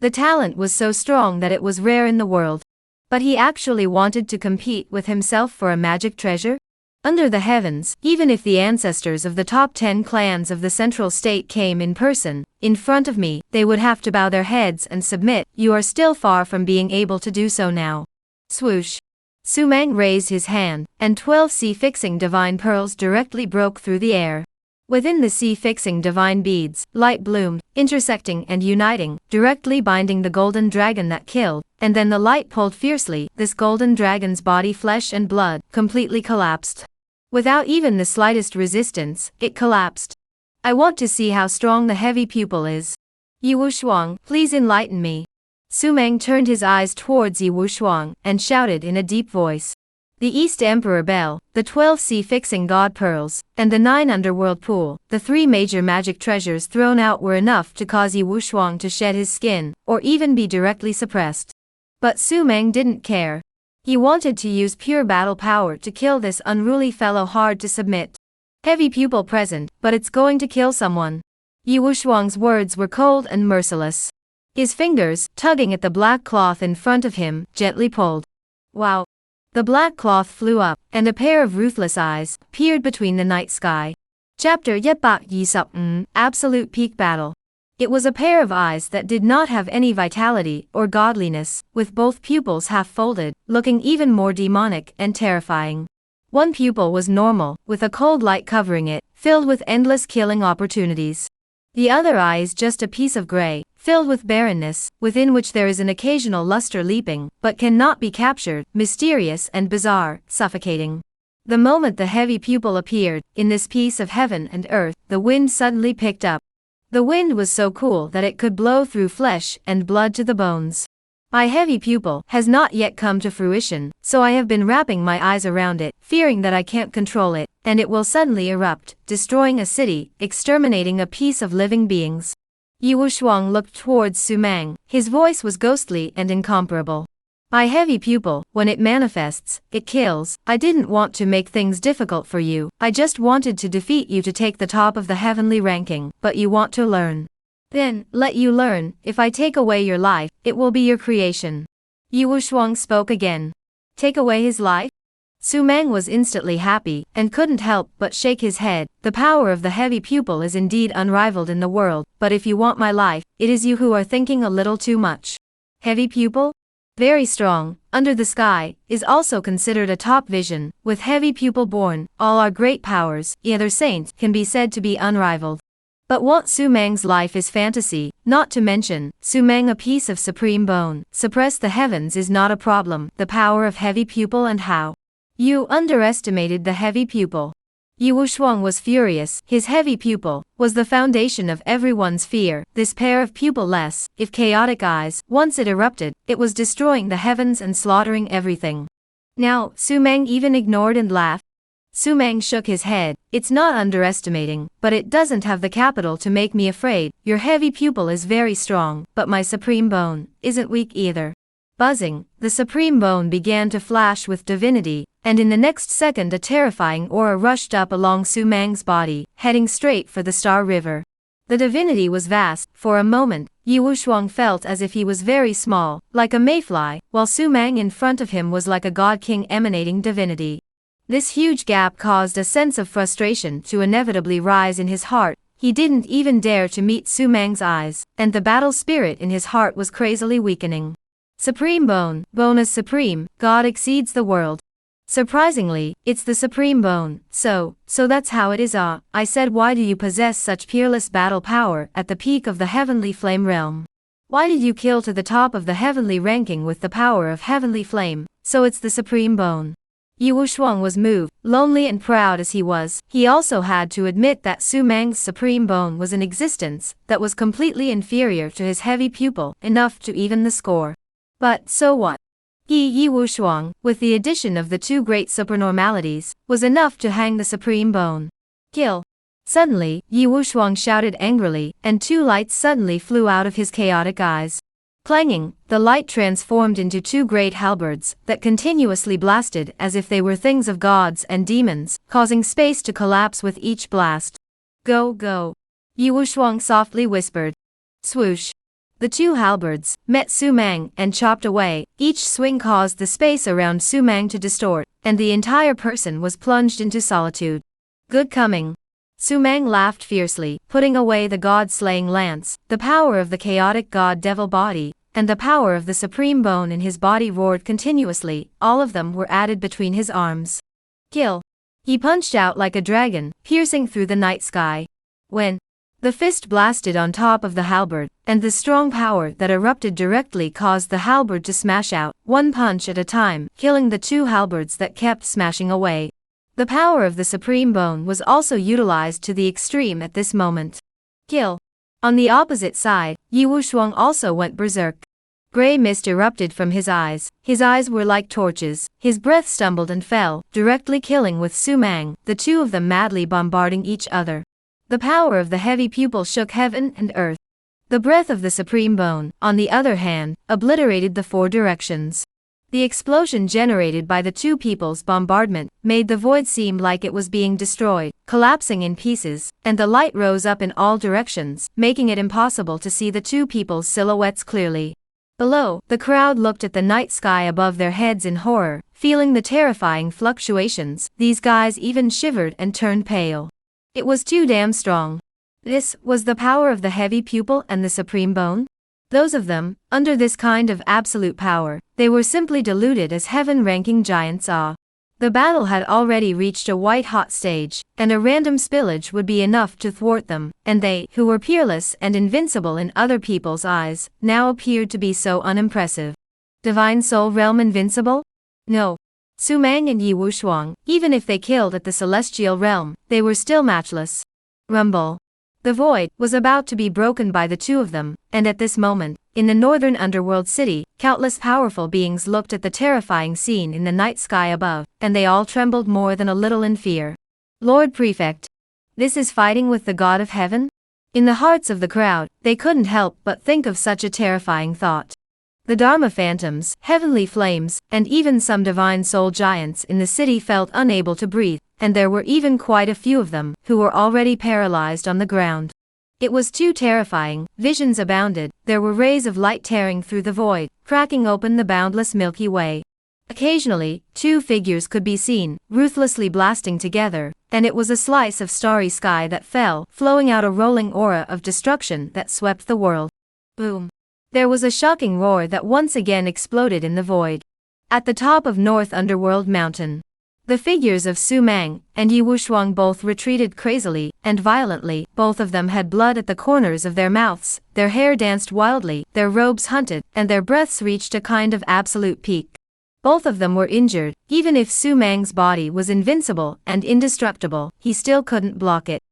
The talent was so strong that it was rare in the world. But he actually wanted to compete with himself for a magic treasure? Under the heavens, even if the ancestors of the top 10 clans of the Central State came in person, in front of me, they would have to bow their heads and submit. You are still far from being able to do so now. Swoosh. Sumang raised his hand, and 12 sea-fixing divine pearls directly broke through the air. Within the sea-fixing divine beads, light bloomed, intersecting and uniting, directly binding the golden dragon that killed, and then the light pulled fiercely. This golden dragon's body, flesh and blood, completely collapsed. Without even the slightest resistance, it collapsed. I want to see how strong the heavy pupil is. Yiwushuang, please enlighten me. Sumang turned his eyes towards Yiwushuang, and shouted in a deep voice. The East Emperor Bell, the 12 sea-fixing god pearls, and the 9 underworld pool, the 3 major magic treasures thrown out were enough to cause Yiwushuang to shed his skin, or even be directly suppressed. But Sumang didn't care. He wanted to use pure battle power to kill this unruly fellow hard to submit. Heavy pupil present, but it's going to kill someone. Yiwushuang's words were cold and merciless. His fingers, tugging at the black cloth in front of him, gently pulled. Wow! The black cloth flew up, and a pair of ruthless eyes appeared between the night sky. Chapter Yetbak Yisuk Absolute Peak Battle. It was a pair of eyes that did not have any vitality or godliness, with both pupils half folded, looking even more demonic and terrifying. One pupil was normal, with a cold light covering it, filled with endless killing opportunities. The other eye is just a piece of gray, filled with barrenness, within which there is an occasional luster leaping, but cannot be captured, mysterious and bizarre, suffocating. The moment the heavy pupil appeared, in this piece of heaven and earth, the wind suddenly picked up. The wind was so cool that it could blow through flesh and blood to the bones. My heavy pupil has not yet come to fruition, so I have been wrapping my eyes around it, fearing that I can't control it, and it will suddenly erupt, destroying a city, exterminating a piece of living beings. Yi Wushuang looked towards Su Mang. His voice was ghostly and incomparable. My heavy pupil, when it manifests, it kills. I didn't want to make things difficult for you, I just wanted to defeat you to take the top of the heavenly ranking, but you want to learn. Then, let you learn. If I take away your life, it will be your creation. Yi Wushuang spoke again. Take away his life? Su Mang was instantly happy, and couldn't help but shake his head. The power of the heavy pupil is indeed unrivaled in the world, but if you want my life, it is you who are thinking a little too much. Heavy pupil? Very strong, under the sky, is also considered a top vision, with heavy pupil born, all our great powers, either saints, can be said to be unrivaled. But what Su Mang's life is fantasy, not to mention, Su Mang a piece of supreme bone, suppress the heavens is not a problem, the power of heavy pupil and how. You underestimated the heavy pupil. Yi Wushuang was furious. His heavy pupil was the foundation of everyone's fear. This pair of pupil-less, if chaotic eyes, once it erupted, it was destroying the heavens and slaughtering everything. Now, Su Mang even ignored and laughed. Su Mang shook his head. It's not underestimating, but it doesn't have the capital to make me afraid. Your heavy pupil is very strong, but my supreme bone isn't weak either. Buzzing, the supreme bone began to flash with divinity, and in the next second a terrifying aura rushed up along Su Mang's body, heading straight for the Star River. The divinity was vast. For a moment, Yi Wushuang felt as if he was very small, like a mayfly, while Su Mang in front of him was like a god king emanating divinity. This huge gap caused a sense of frustration to inevitably rise in his heart. He didn't even dare to meet Su Mang's eyes, and the battle spirit in his heart was crazily weakening. Supreme bone, bone is supreme, God exceeds the world. Surprisingly, it's the supreme bone, so that's how it is. I said, why do you possess such peerless battle power at the peak of the heavenly flame realm? Why did you kill to the top of the heavenly ranking with the power of heavenly flame? So it's the supreme bone. Yi Wushuang was moved. Lonely and proud as he was, he also had to admit that Su Mang's supreme bone was an existence that was completely inferior to his heavy pupil, enough to even the score. But so what? Yi Wushuang, with the addition of the two great supernormalities, was enough to hang the supreme bone. Kill. Suddenly, Yi Wushuang shouted angrily, and two lights suddenly flew out of his chaotic eyes. Clanging, the light transformed into two great halberds that continuously blasted as if they were things of gods and demons, causing space to collapse with each blast. Go, go. Yi Wushuang softly whispered. Swoosh. The two halberds met Su Mang and chopped away. Each swing caused the space around Su Mang to distort, and the entire person was plunged into solitude. Good coming. Su Mang laughed fiercely, putting away the god-slaying lance. The power of the chaotic god-devil body, and the power of the supreme bone in his body roared continuously. All of them were added between his arms. Kill. He punched out like a dragon, piercing through the night sky. When the fist blasted on top of the halberd, and the strong power that erupted directly caused the halberd to smash out, one punch at a time, killing the two halberds that kept smashing away. The power of the supreme bone was also utilized to the extreme at this moment. Kill. On the opposite side, Yi Wushuang also went berserk. Gray mist erupted from his eyes. His eyes were like torches. His breath stumbled and fell, directly killing with Su Mang, the two of them madly bombarding each other. The power of the heavy pupil shook heaven and earth. The breath of the supreme bone, on the other hand, obliterated the four directions. The explosion generated by the two people's bombardment made the void seem like it was being destroyed, collapsing in pieces, and the light rose up in all directions, making it impossible to see the two people's silhouettes clearly. Below, the crowd looked at the night sky above their heads in horror, feeling the terrifying fluctuations. These guys even shivered and turned pale. It was too damn strong. This was the power of the heavy pupil and the supreme bone? Those of them, under this kind of absolute power, they were simply deluded as heaven-ranking giants are. The battle had already reached a white-hot stage, and a random spillage would be enough to thwart them, and they, who were peerless and invincible in other people's eyes, now appeared to be so unimpressive. Divine Soul Realm invincible? No. Su Mang and Yi Wushuang, even if they killed at the Celestial Realm, they were still matchless. Rumble. The void was about to be broken by the two of them, and at this moment, in the northern underworld city, countless powerful beings looked at the terrifying scene in the night sky above, and they all trembled more than a little in fear. Lord Prefect. This is fighting with the God of Heaven? In the hearts of the crowd, they couldn't help but think of such a terrifying thought. The Dharma Phantoms, Heavenly Flames, and even some Divine Soul Giants in the city felt unable to breathe, and there were even quite a few of them who were already paralyzed on the ground. It was too terrifying. Visions abounded. There were rays of light tearing through the void, cracking open the boundless Milky Way. Occasionally, two figures could be seen, ruthlessly blasting together, and it was a slice of starry sky that fell, flowing out a rolling aura of destruction that swept the world. Boom. There was a shocking roar that once again exploded in the void. At the top of North Underworld Mountain, the figures of Su Mang and Yi Wushuang both retreated crazily and violently. Both of them had blood at the corners of their mouths, their hair danced wildly, their robes hunted, and their breaths reached a kind of absolute peak. Both of them were injured. Even if Su Mang's body was invincible and indestructible, he still couldn't block it.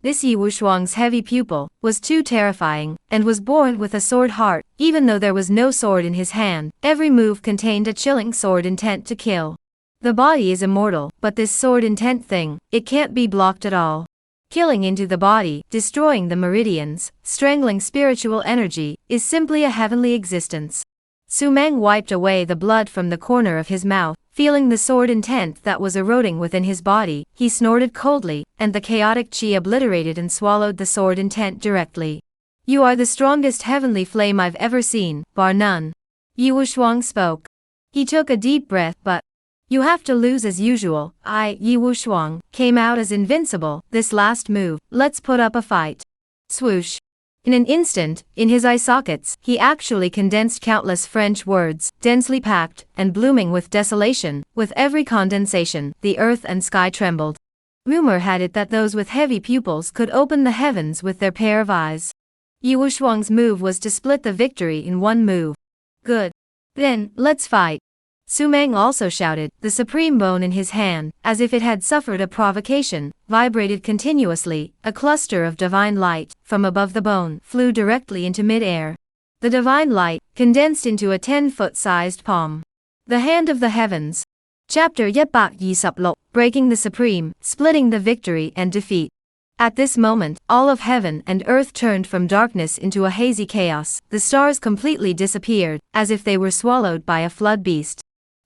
This Yi Wushuang's heavy pupil was too terrifying, and was born with a sword heart. Even though there was no sword in his hand, every move contained a chilling sword intent to kill. The body is immortal, but this sword intent thing, it can't be blocked at all. Killing into the body, destroying the meridians, strangling spiritual energy, is simply a heavenly existence. Su Mang wiped away the blood from the corner of his mouth, feeling the sword intent that was eroding within his body. He snorted coldly, and the chaotic chi obliterated and swallowed the sword intent directly. You are the strongest heavenly flame I've ever seen, bar none. Yi Wushuang spoke. He took a deep breath, but you have to lose as usual. Yi Wushuang, came out as invincible. This last move, let's put up a fight. Swoosh. In an instant, in his eye sockets, he actually condensed countless French words, densely packed and blooming with desolation. With every condensation, the earth and sky trembled. Rumor had it that those with heavy pupils could open the heavens with their pair of eyes. Yi Wushuang's move was to split the victory in one move. Good. Then, let's fight. Su Mang also shouted, the supreme bone in his hand, as if it had suffered a provocation, vibrated continuously. A cluster of divine light, from above the bone, flew directly into mid-air. The divine light, condensed into a 10-foot-sized palm. The Hand of the Heavens. Chapter 126, Breaking the Supreme, Splitting the Victory and Defeat. At this moment, all of heaven and earth turned from darkness into a hazy chaos. The stars completely disappeared, as if they were swallowed by a flood beast.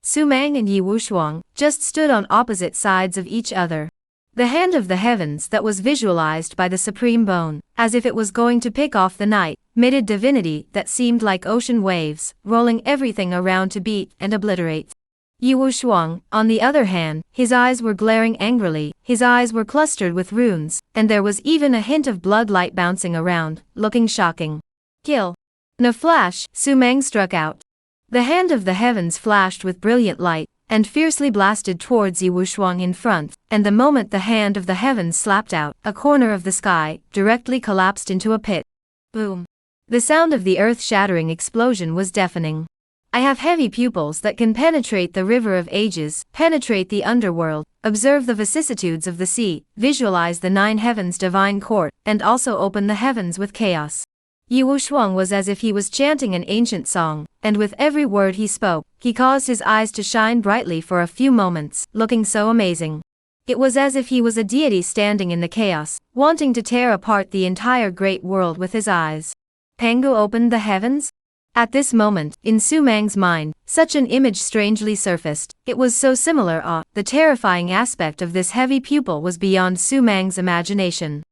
Su Mang and Yi Wushuang just stood on opposite sides of each other. The Hand of the Heavens that was visualized by the Supreme Bone, as if it was going to pick off the night, mitted divinity that seemed like ocean waves, rolling everything around to beat and obliterate. Yi Wushuang, on the other hand, his eyes were glaring angrily, his eyes were clustered with runes, and there was even a hint of blood light bouncing around, looking shocking. Kill. In a flash, Su Mang struck out. The Hand of the Heavens flashed with brilliant light, and fiercely blasted towards Yi Wushuang in front, and the moment the Hand of the Heavens slapped out, a corner of the sky directly collapsed into a pit. Boom. The sound of the earth-shattering explosion was deafening. I have heavy pupils that can penetrate the river of ages, penetrate the underworld, observe the vicissitudes of the sea, visualize the nine heavens' divine court, and also open the heavens with chaos. Yi Wushuang was as if he was chanting an ancient song, and with every word he spoke, he caused his eyes to shine brightly for a few moments, looking so amazing. It was as if he was a deity standing in the chaos, wanting to tear apart the entire great world with his eyes. Pangu opened the heavens? At this moment, in Su Mang's mind, such an image strangely surfaced. It was so similar. The terrifying aspect of this heavy pupil was beyond Su Mang's imagination.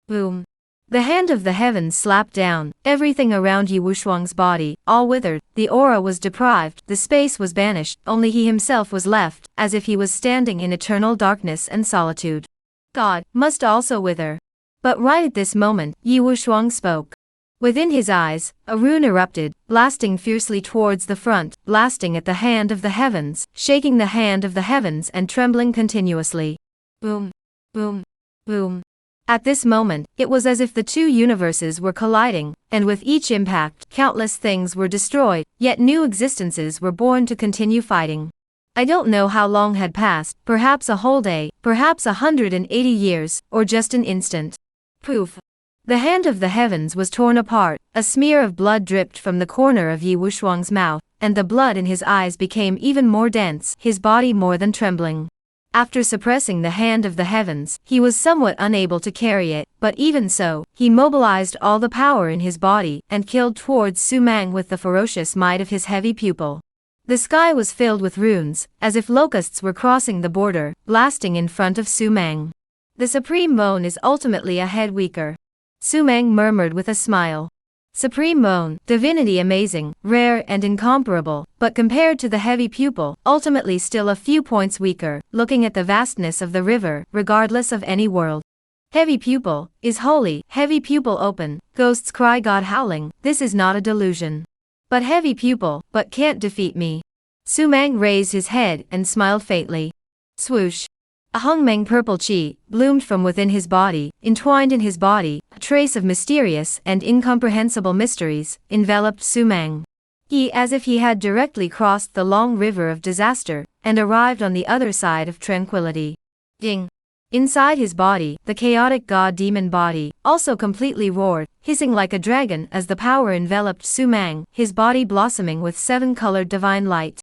Boom. The Hand of the Heavens slapped down, everything around Yi Wushuang's body, all withered, the aura was deprived, the space was banished, only he himself was left, as if he was standing in eternal darkness and solitude. God must also wither. But right at this moment, Yi Wushuang spoke. Within his eyes, a rune erupted, blasting fiercely towards the front, blasting at the hand of the heavens, shaking the hand of the heavens and trembling continuously. Boom, boom, boom. At this moment, it was as if the two universes were colliding, and with each impact, countless things were destroyed, yet new existences were born to continue fighting. I don't know how long had passed, perhaps a whole day, perhaps 180 years, or just an instant. Poof. The hand of the heavens was torn apart, a smear of blood dripped from the corner of Yi Wushuang's mouth, and the blood in his eyes became even more dense, his body more than trembling. After suppressing the hand of the heavens, he was somewhat unable to carry it, but even so, he mobilized all the power in his body and killed towards Su Mang with the ferocious might of his heavy pupil. The sky was filled with runes, as if locusts were crossing the border, blasting in front of Su Mang. The supreme moan is ultimately a head weaker. Su Mang murmured with a smile. Supreme moan, divinity amazing, rare and incomparable, but compared to the heavy pupil, ultimately still a few points weaker, looking at the vastness of the river, regardless of any world. Heavy pupil, is holy, heavy pupil open, ghosts cry God howling, this is not a delusion. But heavy pupil, but can't defeat me. Su Mang raised his head and smiled faintly. Swoosh. A hungmeng purple chi bloomed from within his body, entwined in his body, a trace of mysterious and incomprehensible mysteries, enveloped Su Mang. He as if he had directly crossed the long river of disaster, and arrived on the other side of tranquility. Ding! Inside his body, the chaotic god-demon body, also completely roared, hissing like a dragon as the power enveloped Su Mang, his body blossoming with seven-colored divine light.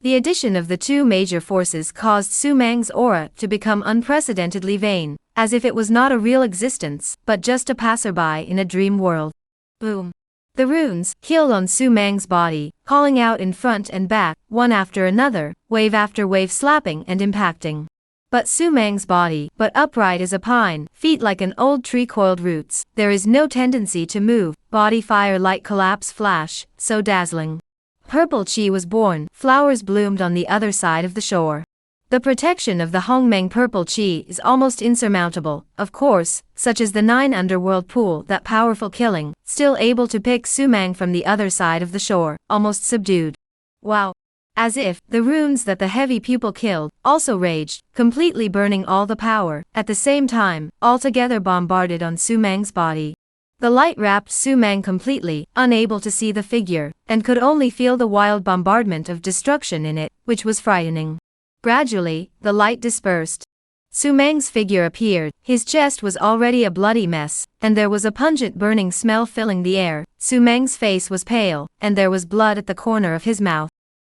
The addition of the two major forces caused Su Mang's aura to become unprecedentedly vain, as if it was not a real existence, but just a passerby in a dream world. Boom. The runes killed on Su Mang's body, calling out in front and back, one after another, wave after wave slapping and impacting. But Su Mang's body, but upright as a pine, feet like an old tree coiled roots, there is no tendency to move, body fire light collapse flash, so dazzling. Purple chi was born, flowers bloomed on the other side of the shore. The protection of the hongmeng purple chi is almost insurmountable, of course, such as the 9 underworld pool, that powerful killing, still able to pick Su Mang from the other side of the shore, almost subdued. Wow! As if, the runes that the heavy pupil killed, also raged, completely burning all the power, at the same time, altogether bombarded on Su Mang's body. The light wrapped Su Mang completely, unable to see the figure, and could only feel the wild bombardment of destruction in it, which was frightening. Gradually, the light dispersed. Su Mang's figure appeared, his chest was already a bloody mess, and there was a pungent burning smell filling the air. Su Mang's face was pale, and there was blood at the corner of his mouth.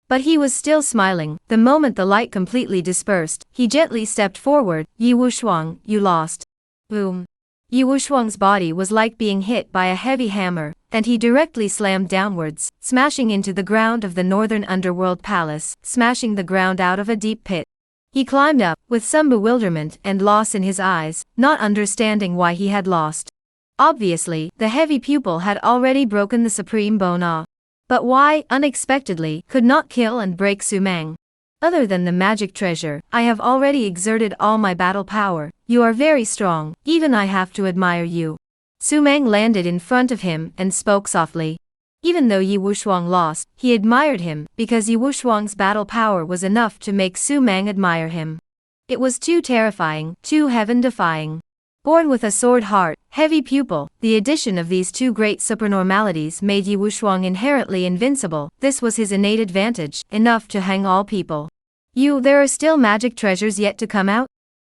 But he was still smiling. The moment the light completely dispersed, he gently stepped forward. Yi Wushuang, you lost. Boom. Yi Wushuang's body was like being hit by a heavy hammer, and he directly slammed downwards, smashing into the ground of the northern underworld palace, smashing the ground out of a deep pit. He climbed up, with some bewilderment and loss in his eyes, not understanding why he had lost. Obviously, the heavy pupil had already broken the supreme bone. But why, unexpectedly, could not kill and break Su Mang? Other than the magic treasure, I have already exerted all my battle power. You are very strong, even I have to admire you. Su Mang landed in front of him and spoke softly. Even though Yi Wushuang lost, he admired him, because Yi Wushuang's battle power was enough to make Su Mang admire him. It was too terrifying, too heaven-defying. Born with a sword heart, heavy pupil, the addition of these two great supernormalities made Yi Wushuang inherently invincible. This was his innate advantage, enough to hang all people. There are still magic treasures yet to come out?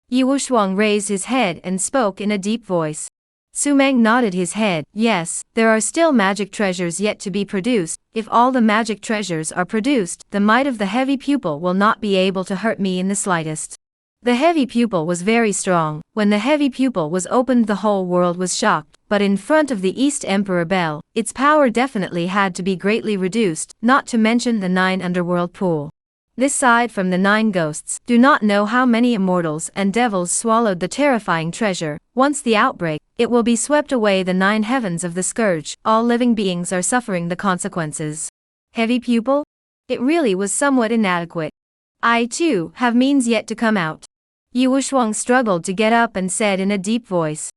Yi Wushuang raised his head and spoke in a deep voice. Su Mang nodded his head. Yes, there are still magic treasures yet to be produced. If all the magic treasures are produced, the might of the heavy pupil will not be able to hurt me in the slightest. The heavy pupil was very strong. When the heavy pupil was opened, the whole world was shocked, but in front of the East Emperor Bell, its power definitely had to be greatly reduced, not to mention the 9 underworld pool. This side from the 9 ghosts, do not know how many immortals and devils swallowed the terrifying treasure. Once the outbreak, it will be swept away the 9 heavens of the scourge. All living beings are suffering the consequences. Heavy pupil? It really was somewhat inadequate. I too have means yet to come out. Yi Wushuang struggled to get up and said in a deep voice.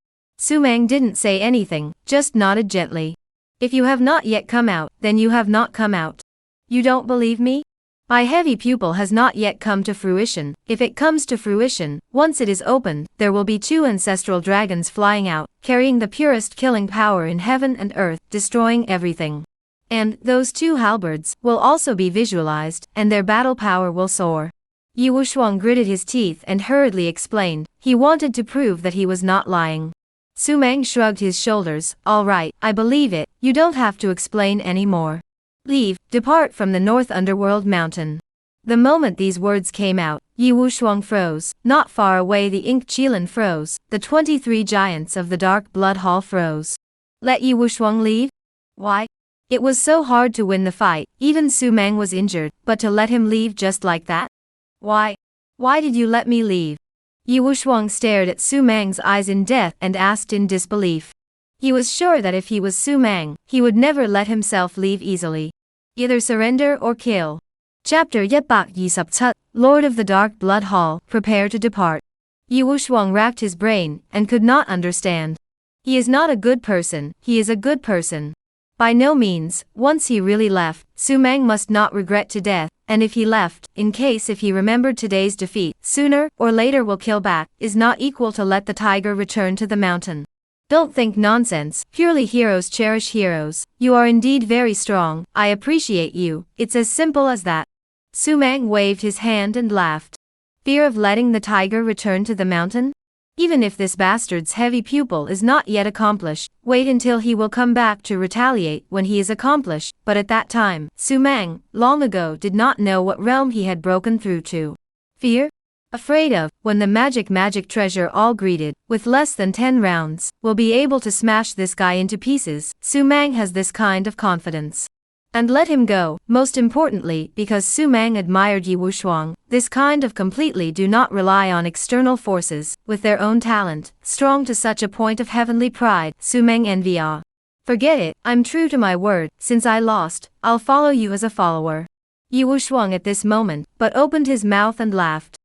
Su Mang didn't say anything, just nodded gently. If you have not yet come out, then you have not come out. You don't believe me? My heavy pupil has not yet come to fruition. If it comes to fruition, once it is opened, there will be 2 ancestral dragons flying out, carrying the purest killing power in heaven and earth, destroying everything. And those 2 halberds will also be visualized, and their battle power will soar. Yi Wushuang gritted his teeth and hurriedly explained. He wanted to prove that he was not lying. Su Mang shrugged his shoulders. All right, I believe it. You don't have to explain any more. Leave, depart from the North Underworld Mountain. The moment these words came out, Yi Wushuang froze. Not far away the Ink Qilin froze. The 23 giants of the Dark Blood Hall froze. Let Yi Wushuang leave? Why? It was so hard to win the fight. Even Su Mang was injured, but to let him leave just like that? Why? Why did you let me leave? Yi Wushuang stared at Su Mang's eyes in death and asked in disbelief. He was sure that if he was Su Mang, he would never let himself leave easily. Either surrender or kill. Chapter 127, Lord of the Dark Blood Hall, prepare to depart. Yi Wushuang racked his brain, and could not understand. He is not a good person, he is a good person. By no means, once he really left, Su Mang must not regret to death, and if he left, in case if he remembered today's defeat, sooner or later will kill back, is not equal to let the tiger return to the mountain. Don't think nonsense, purely heroes cherish heroes. You are indeed very strong, I appreciate you, it's as simple as that. Su Mang waved his hand and laughed. Fear of letting the tiger return to the mountain? Even if this bastard's heavy pupil is not yet accomplished, wait until he will come back to retaliate when he is accomplished. But at that time, Su Mang, long ago did not know what realm he had broken through to. Fear? Afraid of, when the magic treasure all greeted, with less than 10 rounds, will be able to smash this guy into pieces. Su Mang has this kind of confidence. And let him go, most importantly because Su Mang admired Yi Wushuang, this kind of completely do not rely on external forces, with their own talent, strong to such a point of heavenly pride. Su Mang envy awe. Forget it, I'm true to my word, since I lost, I'll follow you as a follower. Yi Wushuang at this moment, but opened his mouth and laughed.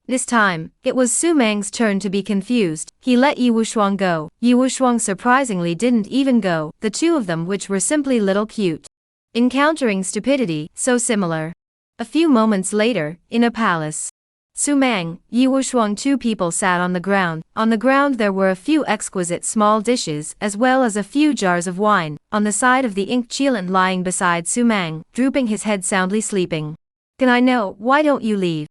This time, it was Su Mang's turn to be confused. He let Yi Wushuang go. Yi Wushuang surprisingly didn't even go, the 2 of them which were simply little cute. Encountering stupidity, so similar. A few moments later, in a palace. Su Mang, Yi Wushuang 2 people sat on the ground. On the ground there were a few exquisite small dishes as well as a few jars of wine. On the side of the Ink Qilin lying beside Su Mang, drooping his head soundly sleeping. Can I know, why don't you leave?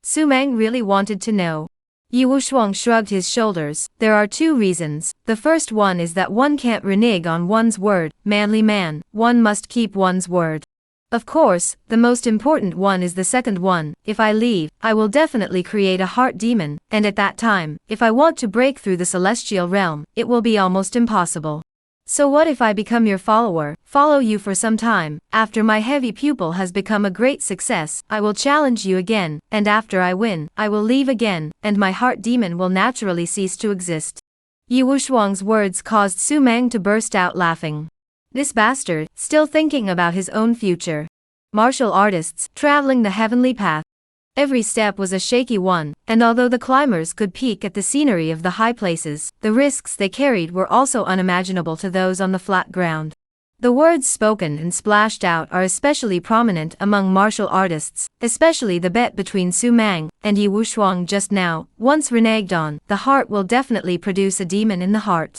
Su Mang really wanted to know. Yi Wushuang shrugged his shoulders. There are 2 reasons. The first one is that one can't renege on one's word, manly man, one must keep one's word. Of course, the most important one is the second one. If I leave, I will definitely create a heart demon, and at that time, if I want to break through the celestial realm, it will be almost impossible. So what if I become your follower, follow you for some time, after my heavy pupil has become a great success, I will challenge you again, and after I win, I will leave again, and my heart demon will naturally cease to exist. Yi Wushuang's words caused Su Mang to burst out laughing. This bastard, still thinking about his own future. Martial artists, traveling the heavenly path. Every step was a shaky one, and although the climbers could peek at the scenery of the high places, the risks they carried were also unimaginable to those on the flat ground. The words spoken and splashed out are especially prominent among martial artists, especially the bet between Su Mang and Yi Wushuang just now. Once reneged on, the heart will definitely produce a demon in the heart.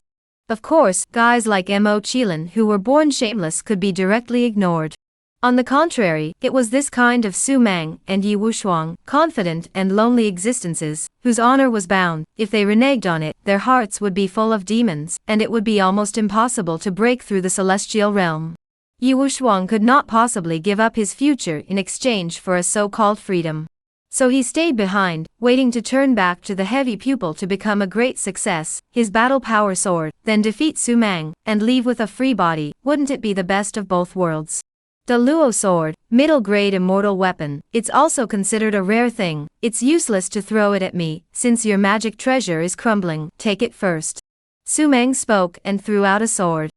Of course, guys like Mo Qilin who were born shameless could be directly ignored. On the contrary, it was this kind of Su Mang and Yi Wushuang, confident and lonely existences, whose honor was bound. If they reneged on it, their hearts would be full of demons, and it would be almost impossible to break through the celestial realm. Yi Wushuang could not possibly give up his future in exchange for a so-called freedom. So he stayed behind, waiting to turn back to the heavy pupil to become a great success, his battle power soared, then defeat Su Mang, and leave with a free body. Wouldn't it be the best of both worlds? The Luo sword, middle-grade immortal weapon, it's also considered a rare thing. It's useless to throw it at me, since your magic treasure is crumbling. Take it first. Su Mang spoke and threw out a sword.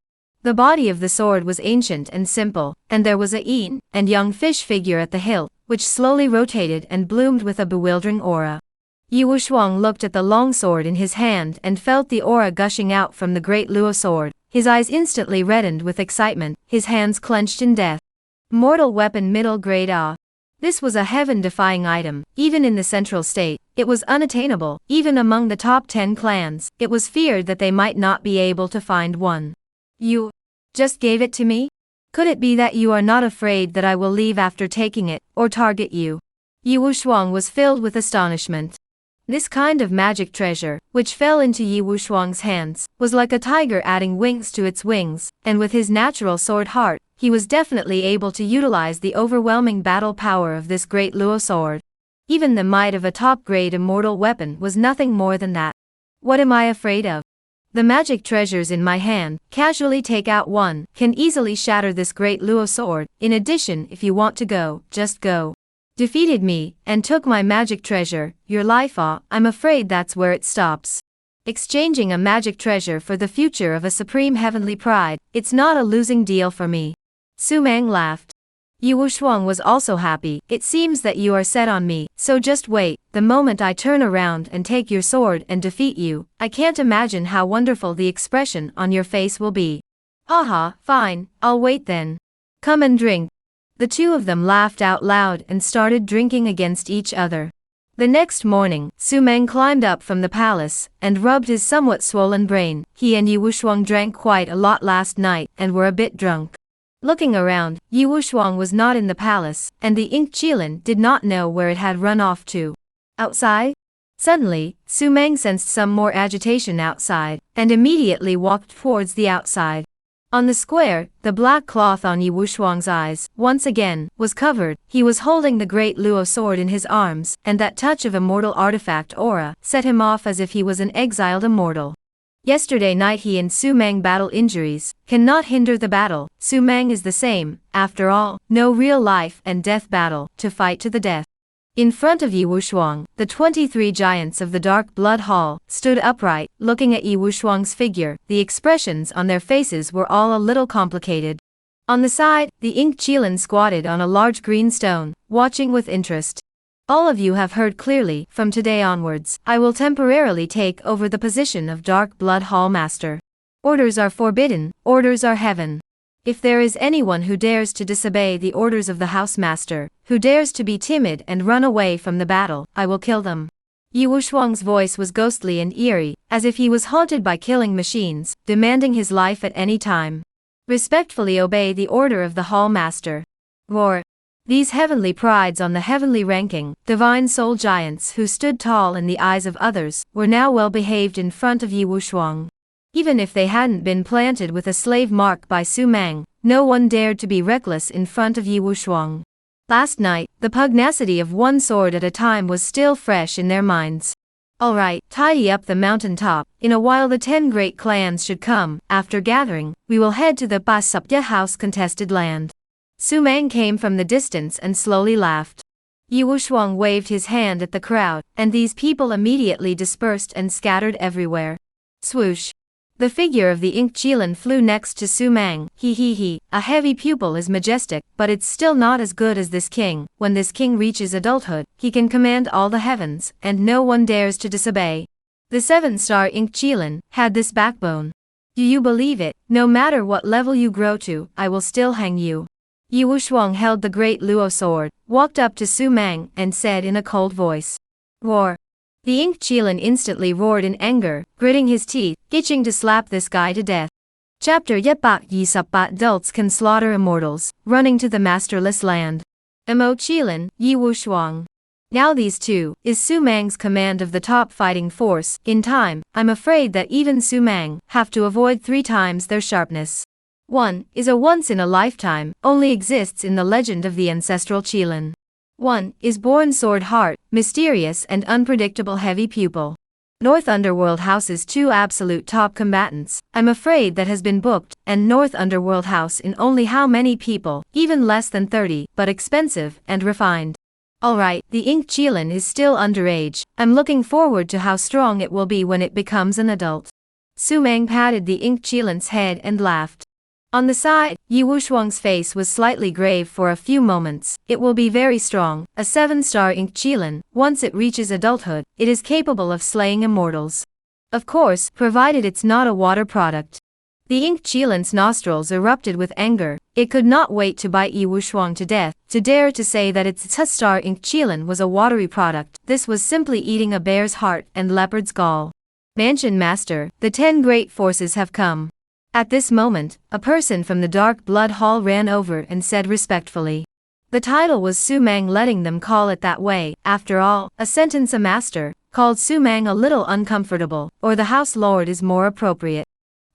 The body of the sword was ancient and simple, and there was a yin and young fish figure at the hilt, which slowly rotated and bloomed with a bewildering aura. Yu Shuang looked at the long sword in his hand and felt the aura gushing out from the great Luo sword. His eyes instantly reddened with excitement, his hands clenched in death. Mortal weapon middle grade. This was a heaven-defying item. Even in the central state, it was unattainable. Even among the top 10 clans, it was feared that they might not be able to find one. You just gave it to me? Could it be that you are not afraid that I will leave after taking it, or target you? Yu Shuang was filled with astonishment. This kind of magic treasure, which fell into Yu Shuang's hands, was like a tiger adding wings to its wings, and with his natural sword heart, he was definitely able to utilize the overwhelming battle power of this great Luo sword. Even the might of a top-grade immortal weapon was nothing more than that. What am I afraid of? The magic treasures in my hand, casually take out one, can easily shatter this great Luo sword. In addition, if you want to go, just go. Defeated me, and took my magic treasure, your life. I'm afraid that's where it stops. Exchanging a magic treasure for the future of a supreme heavenly pride, it's not a losing deal for me. Su Mang laughed. Yu Shuang was also happy. It seems that you are set on me, so just wait. The moment I turn around and take your sword and defeat you, I can't imagine how wonderful the expression on your face will be. Haha, fine, I'll wait then. Come and drink. The two of them laughed out loud and started drinking against each other. The next morning, Su Mang climbed up from the palace and rubbed his somewhat swollen brain. He and Yu Shuang drank quite a lot last night and were a bit drunk. Looking around, Yu Shuang was not in the palace, and the ink Qilin did not know where it had run off to. Outside? Suddenly, Su Mang sensed some more agitation outside, and immediately walked towards the outside. On the square, the black cloth on Yu Shuang's eyes, once again, was covered. He was holding the great Luo sword in his arms, and that touch of immortal artifact aura set him off as if he was an exiled immortal. Yesterday night he and Su Mang battle injuries cannot hinder the battle. Su Mang is the same, after all, no real life and death battle, to fight to the death. In front of Yu Shuang, the 23 giants of the Dark Blood Hall stood upright, looking at Yu Shuang's figure. The expressions on their faces were all a little complicated. On the side, the ink Qilin squatted on a large green stone, watching with interest. All of you have heard clearly. From today onwards, I will temporarily take over the position of Dark Blood Hall Master. Orders are forbidden, orders are heaven. If there is anyone who dares to disobey the orders of the House Master, who dares to be timid and run away from the battle, I will kill them. Yu Shuang's voice was ghostly and eerie, as if he was haunted by killing machines, demanding his life at any time. Respectfully obey the order of the Hall Master. Roar. These heavenly prides on the heavenly ranking, divine soul giants who stood tall in the eyes of others, were now well behaved in front of Yu Shuang. Even if they hadn't been planted with a slave mark by Su Mang, no one dared to be reckless in front of Yu Shuang. Last night, the pugnacity of one sword at a time was still fresh in their minds. Alright, tidy up the mountain top. In a while the 10 great clans should come. After gathering, we will head to the Basupya house contested land. Su Mang came from the distance and slowly laughed. Yu Shuang waved his hand at the crowd, and these people immediately dispersed and scattered everywhere. Swoosh. The figure of the ink Qilin flew next to Su Mang. He. A heavy pupil is majestic, but it's still not as good as this king. When this king reaches adulthood, he can command all the heavens, and no one dares to disobey. The 7-star ink Qilin had this backbone. Do you believe it? No matter what level you grow to, I will still hang you. Yu Shuang held the great Luo sword, walked up to Su Mang, and said in a cold voice. Roar. The ink Qilin instantly roared in anger, gritting his teeth, itching to slap this guy to death. Chapter Yetbak Yisupbat adults can slaughter immortals, running to the masterless land. Mo Qilin, Yu Shuang. Now these two, is Su Mang's command of the top fighting force. In time, I'm afraid that even Su Mang have to avoid 3 times their sharpness. One is a once-in-a-lifetime, only exists in the legend of the ancestral Qilin. One is born sword heart, mysterious and unpredictable heavy pupil. North Underworld House's 2 absolute top combatants, I'm afraid that has been booked, and North Underworld House in only how many people, even less than 30, but expensive and refined. Alright, the ink Qilin is still underage, I'm looking forward to how strong it will be when it becomes an adult. Su Mang patted the ink Qilin's head and laughed. On the side, Yi Wushuang's face was slightly grave for a few moments. It will be very strong, a 7-star ink qilin. Once it reaches adulthood, it is capable of slaying immortals. Of course, provided it's not a water product. The ink qilin's nostrils erupted with anger. It could not wait to bite Yi Wushuang to death. To dare to say that its 2-star ink qilin was a watery product, this was simply eating a bear's heart and leopard's gall. Mansion Master, the 10 great forces have come. At this moment, a person from the Dark Blood Hall ran over and said respectfully. The title was Su Mang, letting them call it that way. After all, a sentence a master, called Su Mang a little uncomfortable, or the House Lord is more appropriate.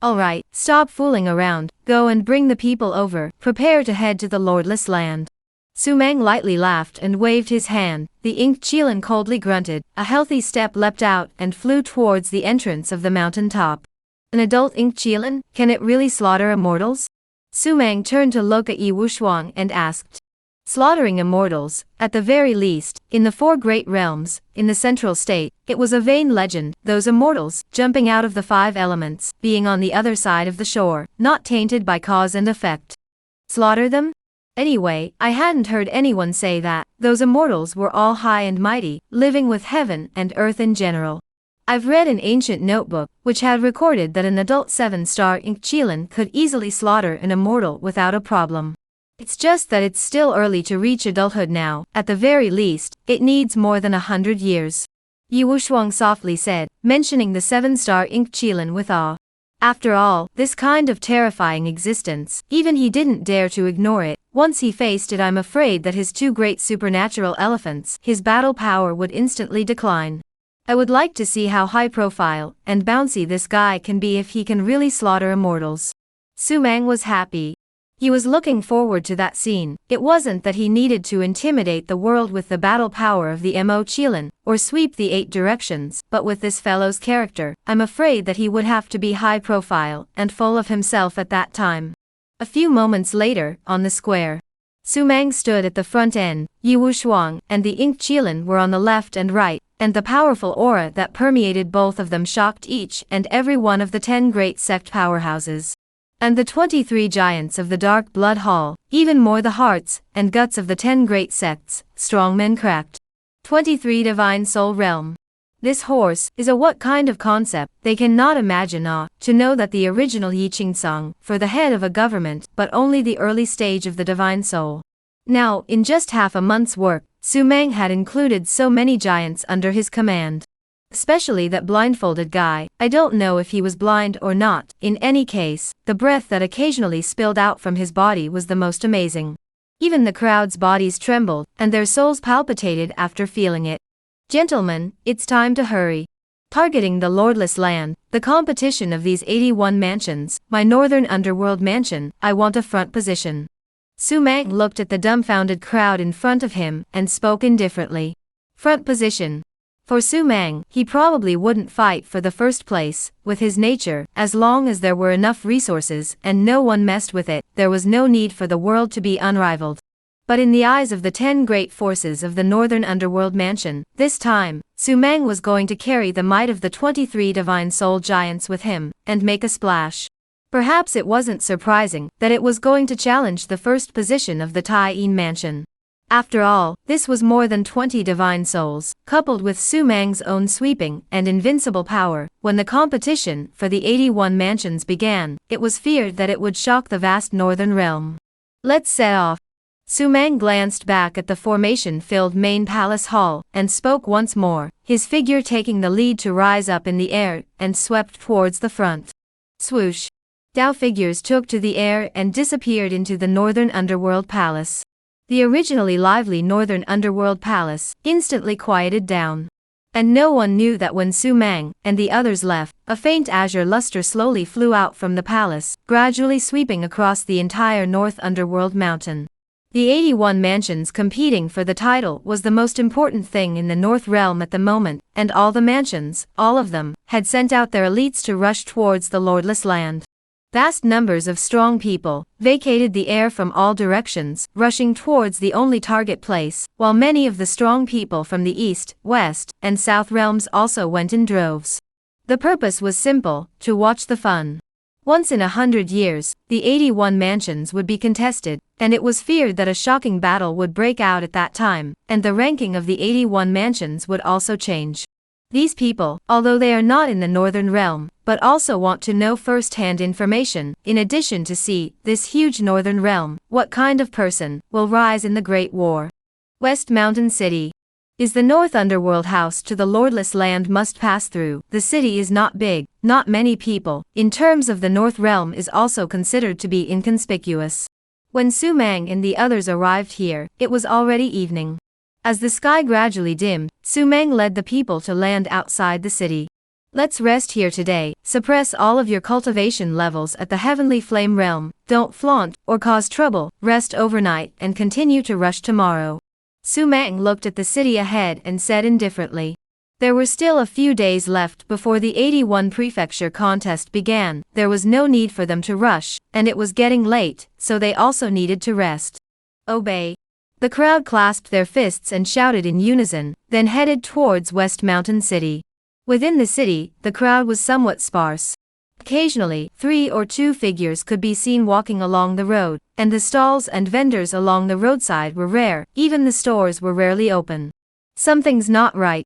Alright, stop fooling around, go and bring the people over, prepare to head to the Lordless Land. Su Mang lightly laughed and waved his hand. The ink qilin coldly grunted. A healthy step leapt out and flew towards the entrance of the mountain top. An adult ink qilin? Can it really slaughter immortals? Su Mang turned to look at Yi Wushuang and asked. Slaughtering immortals, at the very least, in the 4 great realms, in the central state, it was a vain legend, those immortals, jumping out of the 5 elements, being on the other side of the shore, not tainted by cause and effect. Slaughter them? Anyway, I hadn't heard anyone say that. Those immortals were all high and mighty, living with heaven and earth in general. I've read an ancient notebook, which had recorded that an adult 7-star ink qilin could easily slaughter an immortal without a problem. It's just that it's still early to reach adulthood now. At the very least, it needs more than 100 years. Yi Wushuang softly said, mentioning the 7-star ink qilin with awe. After all, this kind of terrifying existence, even he didn't dare to ignore it. Once he faced it, I'm afraid that his 2 great supernatural elephants, his battle power would instantly decline. I would like to see how high profile and bouncy this guy can be if he can really slaughter immortals. Su Mang was happy. He was looking forward to that scene. It wasn't that he needed to intimidate the world with the battle power of the Mo qilin, or sweep the 8 directions, but with this fellow's character, I'm afraid that he would have to be high profile and full of himself at that time. A few moments later, on the square, Su Mang stood at the front end, Yi Wushuang and the ink qilin were on the left and right, and the powerful aura that permeated both of them shocked each and every one of the 10 great sect powerhouses. And the 23 giants of the Dark Blood Hall, even more the hearts and guts of the 10 great sects, strongmen cracked. 23 Divine Soul Realm. This horse is a what kind of concept? They cannot imagine to know that the original Yi Qingsong, for the head of a government, but only the early stage of the Divine Soul. Now, in just half a month's work, Su Mang had included so many giants under his command. Especially that blindfolded guy. I don't know if he was blind or not. In any case, the breath that occasionally spilled out from his body was the most amazing. Even the crowd's bodies trembled, and their souls palpitated after feeling it. Gentlemen, it's time to hurry. Targeting the Lordless Land, the competition of these 81 mansions, my northern underworld mansion, I want a front position. Su Mang looked at the dumbfounded crowd in front of him and spoke indifferently. Front position. For Su Mang, he probably wouldn't fight for the first place. With his nature, as long as there were enough resources and no one messed with it, there was no need for the world to be unrivaled. But in the eyes of the 10 great forces of the Northern Underworld Mansion, this time, Su Mang was going to carry the might of the 23 Divine Soul Giants with him, and make a splash. Perhaps it wasn't surprising that it was going to challenge the first position of the Tai Yin Mansion. After all, this was more than 20 divine souls, coupled with Su Mang's own sweeping and invincible power. When the competition for the 81 mansions began, it was feared that it would shock the vast northern realm. Let's set off. Su Mang glanced back at the formation-filled main palace hall, and spoke once more, his figure taking the lead to rise up in the air, and swept towards the front. Swoosh! Dao figures took to the air and disappeared into the northern underworld palace. The originally lively northern underworld palace instantly quieted down. And no one knew that when Su Mang and the others left, a faint azure luster slowly flew out from the palace, gradually sweeping across the entire North Underworld mountain. The 81 mansions competing for the title was the most important thing in the North Realm at the moment, and all the mansions, all of them, had sent out their elites to rush towards the Lordless Land. Vast numbers of strong people vacated the air from all directions, rushing towards the only target place, while many of the strong people from the east, west, and south realms also went in droves. The purpose was simple: to watch the fun. Once in 100 years, the 81 mansions would be contested, and it was feared that a shocking battle would break out at that time, and the ranking of the 81 mansions would also change. These people, although they are not in the Northern Realm, but also want to know first-hand information, in addition to see, this huge Northern Realm, what kind of person will rise in the Great War. West Mountain City is the North Underworld house to the lordless land must pass through. The city is not big, not many people, in terms of the North Realm is also considered to be inconspicuous. When Su Mang and the others arrived here, it was already evening. As the sky gradually dimmed, Su Mang led the people to land outside the city. Let's rest here today, suppress all of your cultivation levels at the Heavenly Flame Realm, don't flaunt, or cause trouble, rest overnight and continue to rush tomorrow. Su Mang looked at the city ahead and said indifferently. There were still a few days left before the 81 prefecture contest began, there was no need for them to rush, and it was getting late, so they also needed to rest. Obey. The crowd clasped their fists and shouted in unison, then headed towards West Mountain City. Within the city, the crowd was somewhat sparse. Occasionally, 3 or 2 figures could be seen walking along the road, and the stalls and vendors along the roadside were rare, even the stores were rarely open. Something's not right.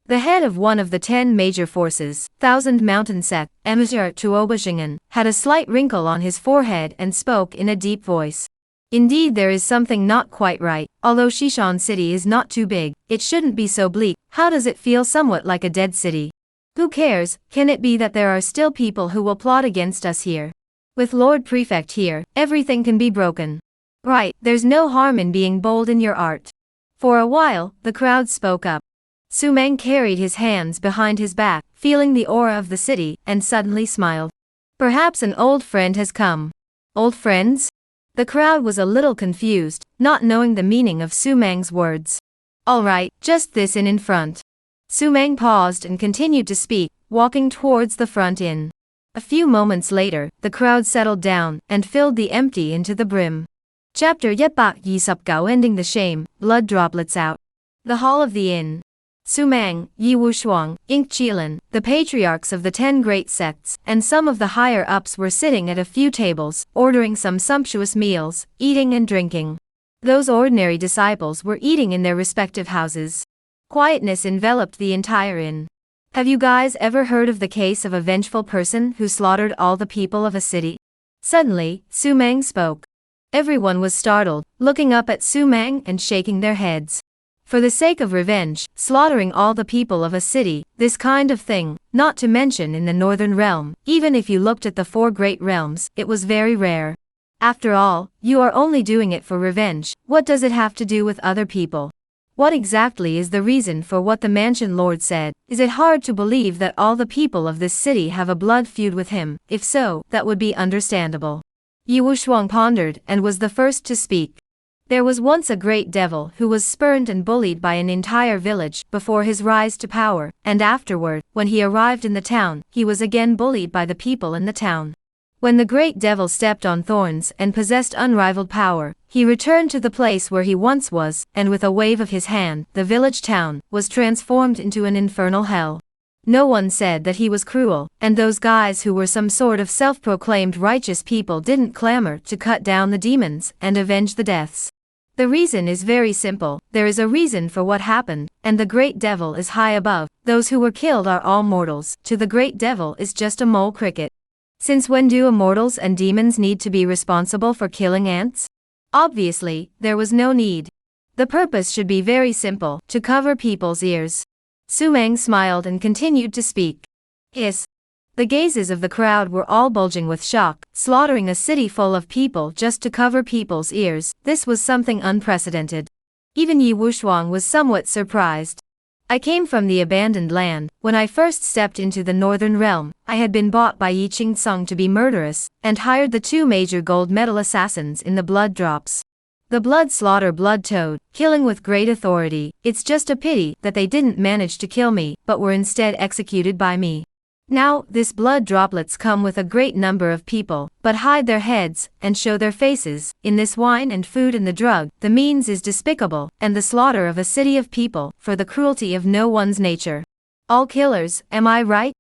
The head of one of the 10 major forces, Thousand Mountain Sect, Emir Tuobashingen, had a slight wrinkle on his forehead and spoke in a deep voice. Indeed there is something not quite right, although Shishan City is not too big, it shouldn't be so bleak, how does it feel somewhat like a dead city? Who cares, can it be that there are still people who will plot against us here? With Lord Prefect here, everything can be broken. Right, there's no harm in being bold in your art. For a while, the crowd spoke up. Su Mang carried his hands behind his back, feeling the aura of the city, and suddenly smiled. Perhaps an old friend has come. Old friends? The crowd was a little confused, not knowing the meaning of Su Mang's words. Alright, just this in front. Su Mang paused and continued to speak, walking towards the front inn. A few moments later, the crowd settled down, and filled the empty into the brim. Chapter Yetbak Yisupgao ending the shame, blood droplets out. The hall of the inn. Su Mang, Yi Wushuang, Ink Qilin, the patriarchs of the 10 great sects, and some of the higher-ups were sitting at a few tables, ordering some sumptuous meals, eating and drinking. Those ordinary disciples were eating in their respective houses. Quietness enveloped the entire inn. Have you guys ever heard of the case of a vengeful person who slaughtered all the people of a city? Suddenly, Su Mang spoke. Everyone was startled, looking up at Su Mang and shaking their heads. For the sake of revenge, slaughtering all the people of a city, this kind of thing, not to mention in the Northern Realm, even if you looked at the 4 great realms, it was very rare. After all, you are only doing it for revenge, what does it have to do with other people? What exactly is the reason for what the mansion lord said? Is it hard to believe that all the people of this city have a blood feud with him? If so, that would be understandable. Yi Wushuang pondered and was the first to speak. There was once a great devil who was spurned and bullied by an entire village before his rise to power, and afterward, when he arrived in the town, he was again bullied by the people in the town. When the great devil stepped on thorns and possessed unrivaled power, he returned to the place where he once was, and with a wave of his hand, the village town was transformed into an infernal hell. No one said that he was cruel, and those guys who were some sort of self-proclaimed righteous people didn't clamor to cut down the demons and avenge the deaths. The reason is very simple, there is a reason for what happened, and the great devil is high above, those who were killed are all mortals, to the great devil is just a mole cricket. Since when do immortals and demons need to be responsible for killing ants? Obviously, there was no need. The purpose should be very simple, to cover people's ears. Su Mang smiled and continued to speak. Hiss. The gazes of the crowd were all bulging with shock, slaughtering a city full of people just to cover people's ears, this was something unprecedented. Even Yi Wushuang was somewhat surprised. I came from the abandoned land. When I first stepped into the Northern Realm, I had been bought by Yi Qingtsung to be murderous, and hired the 2 major gold medal assassins in the blood drops. The blood slaughter blood toad, killing with great authority, it's just a pity that they didn't manage to kill me, but were instead executed by me. Now, this blood droplets come with a great number of people, but hide their heads, and show their faces, in this wine and food and the drug, the means is despicable, and the slaughter of a city of people, for the cruelty of no one's nature. All killers, am I right?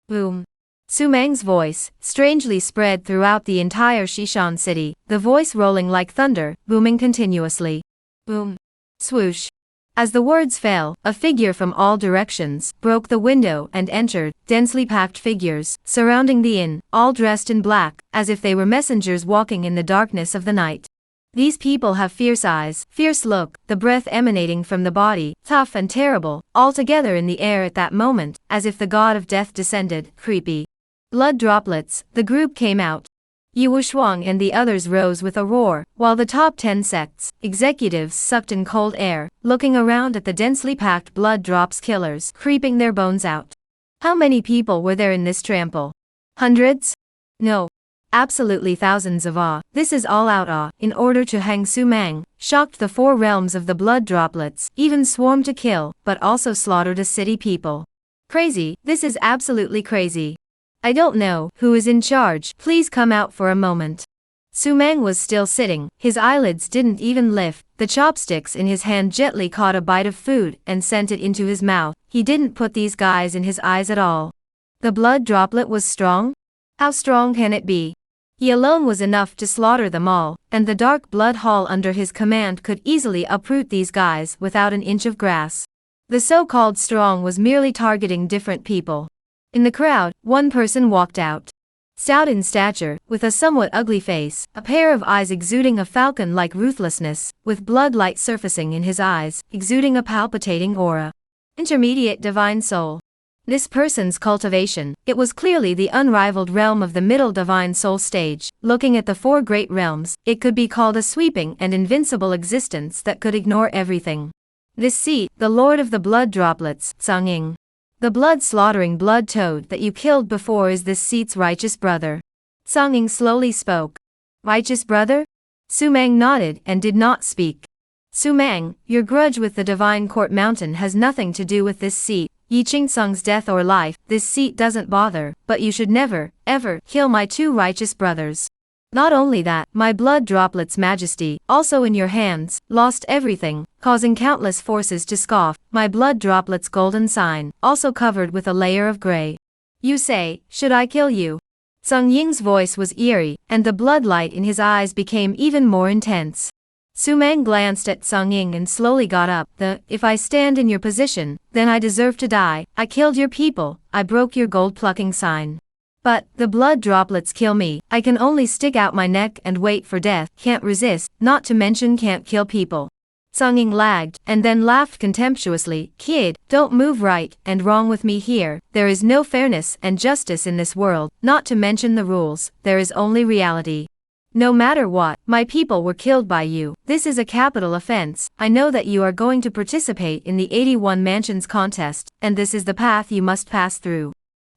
Boom. Su Mang's voice, strangely spread throughout the entire Shishan city, the voice rolling like thunder, booming continuously. Boom. Swoosh. As the words fell, a figure from all directions broke the window and entered, densely packed figures, surrounding the inn, all dressed in black, as if they were messengers walking in the darkness of the night. These people have fierce eyes, fierce look, the breath emanating from the body, tough and terrible, all together in the air at that moment, as if the god of death descended, creepy. Blood droplets, the group came out. Yu Shuang and the others rose with a roar, while the top 10 sects, executives sucked in cold air, looking around at the densely packed blood drops killers, creeping their bones out. How many people were there in this trample? Hundreds? No. Absolutely thousands of awe. This is all-out awe. In order to hang Su Mang, shocked the 4 realms of the blood droplets, even swarmed to kill, but also slaughtered a city people. Crazy, this is absolutely crazy. I don't know who is in charge, please come out for a moment. Su Mang was still sitting, his eyelids didn't even lift, the chopsticks in his hand gently caught a bite of food and sent it into his mouth. He didn't put these guys in his eyes at all. The blood droplet was strong? How strong can it be? He alone was enough to slaughter them all, and the dark blood hall under his command could easily uproot these guys without an inch of grass. The so-called strong was merely targeting different people. In the crowd, one person walked out. Stout in stature, with a somewhat ugly face, a pair of eyes exuding a falcon-like ruthlessness, with blood light surfacing in his eyes, exuding a palpitating aura. Intermediate divine soul. This person's cultivation, it was clearly the unrivaled realm of the middle divine soul stage. Looking at the 4 great realms, it could be called a sweeping and invincible existence that could ignore everything. This seat, the lord of the blood droplets, Tsang. The blood-slaughtering blood toad that you killed before is this seat's righteous brother. Tsang slowly spoke. Righteous brother? Su Mang nodded and did not speak. Su Mang, your grudge with the Divine Court Mountain has nothing to do with this seat. Yi Qingcang's death or life, this seat doesn't bother, but you should never, ever, kill my 2 righteous brothers. Not only that, my blood droplets majesty, also in your hands, lost everything, causing countless forces to scoff, my blood droplets golden sign, also covered with a layer of gray. You say, should I kill you? Tsang Ying's voice was eerie, and the blood light in his eyes became even more intense. Su Mang glanced at Tsang Ying and slowly got up. If I stand in your position, then I deserve to die. I killed your people, I broke your gold-plucking sign. But, the blood droplets kill me, I can only stick out my neck and wait for death, can't resist, not to mention can't kill people. Tsang Ying lagged, and then laughed contemptuously. Kid, don't move right and wrong with me here, there is no fairness and justice in this world, not to mention the rules, there is only reality. No matter what, my people were killed by you, this is a capital offense. I know that you are going to participate in the 81 Mansions contest, and this is the path you must pass through.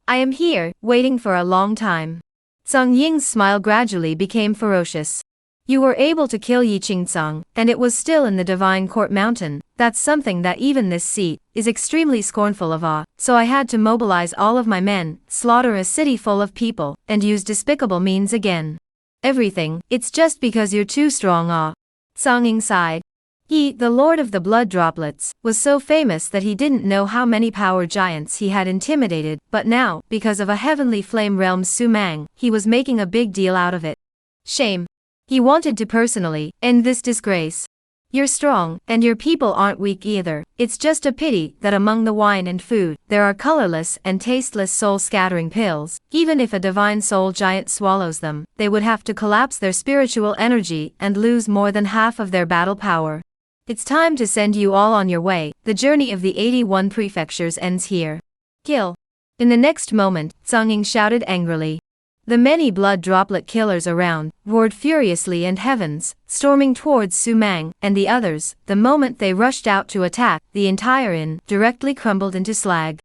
I am here, waiting for a long time. Tsang Ying's smile gradually became ferocious. You were able to kill Yi Qingcang, and it was still in the Divine Court Mountain. That's something that even this seat is extremely scornful of. So I had to mobilize all of my men, slaughter a city full of people, and use despicable means again. Everything, it's just because you're too strong. Tsang Ying sighed. He, the lord of the blood droplets, was so famous that he didn't know how many power giants he had intimidated, but now, because of a heavenly flame realm's Su Mang, he was making a big deal out of it. Shame. He wanted to personally end this disgrace. You're strong, and your people aren't weak either. It's just a pity that among the wine and food, there are colorless and tasteless soul-scattering pills. Even if a divine soul giant swallows them, they would have to collapse their spiritual energy and lose more than half of their battle power. It's time to send you all on your way. The journey of the 81 prefectures ends here. Kill. In the next moment, Tsang Ying shouted angrily. The many blood droplet killers around roared furiously and heavens, storming towards Su Mang and the others. The moment they rushed out to attack, the entire inn directly crumbled into slag.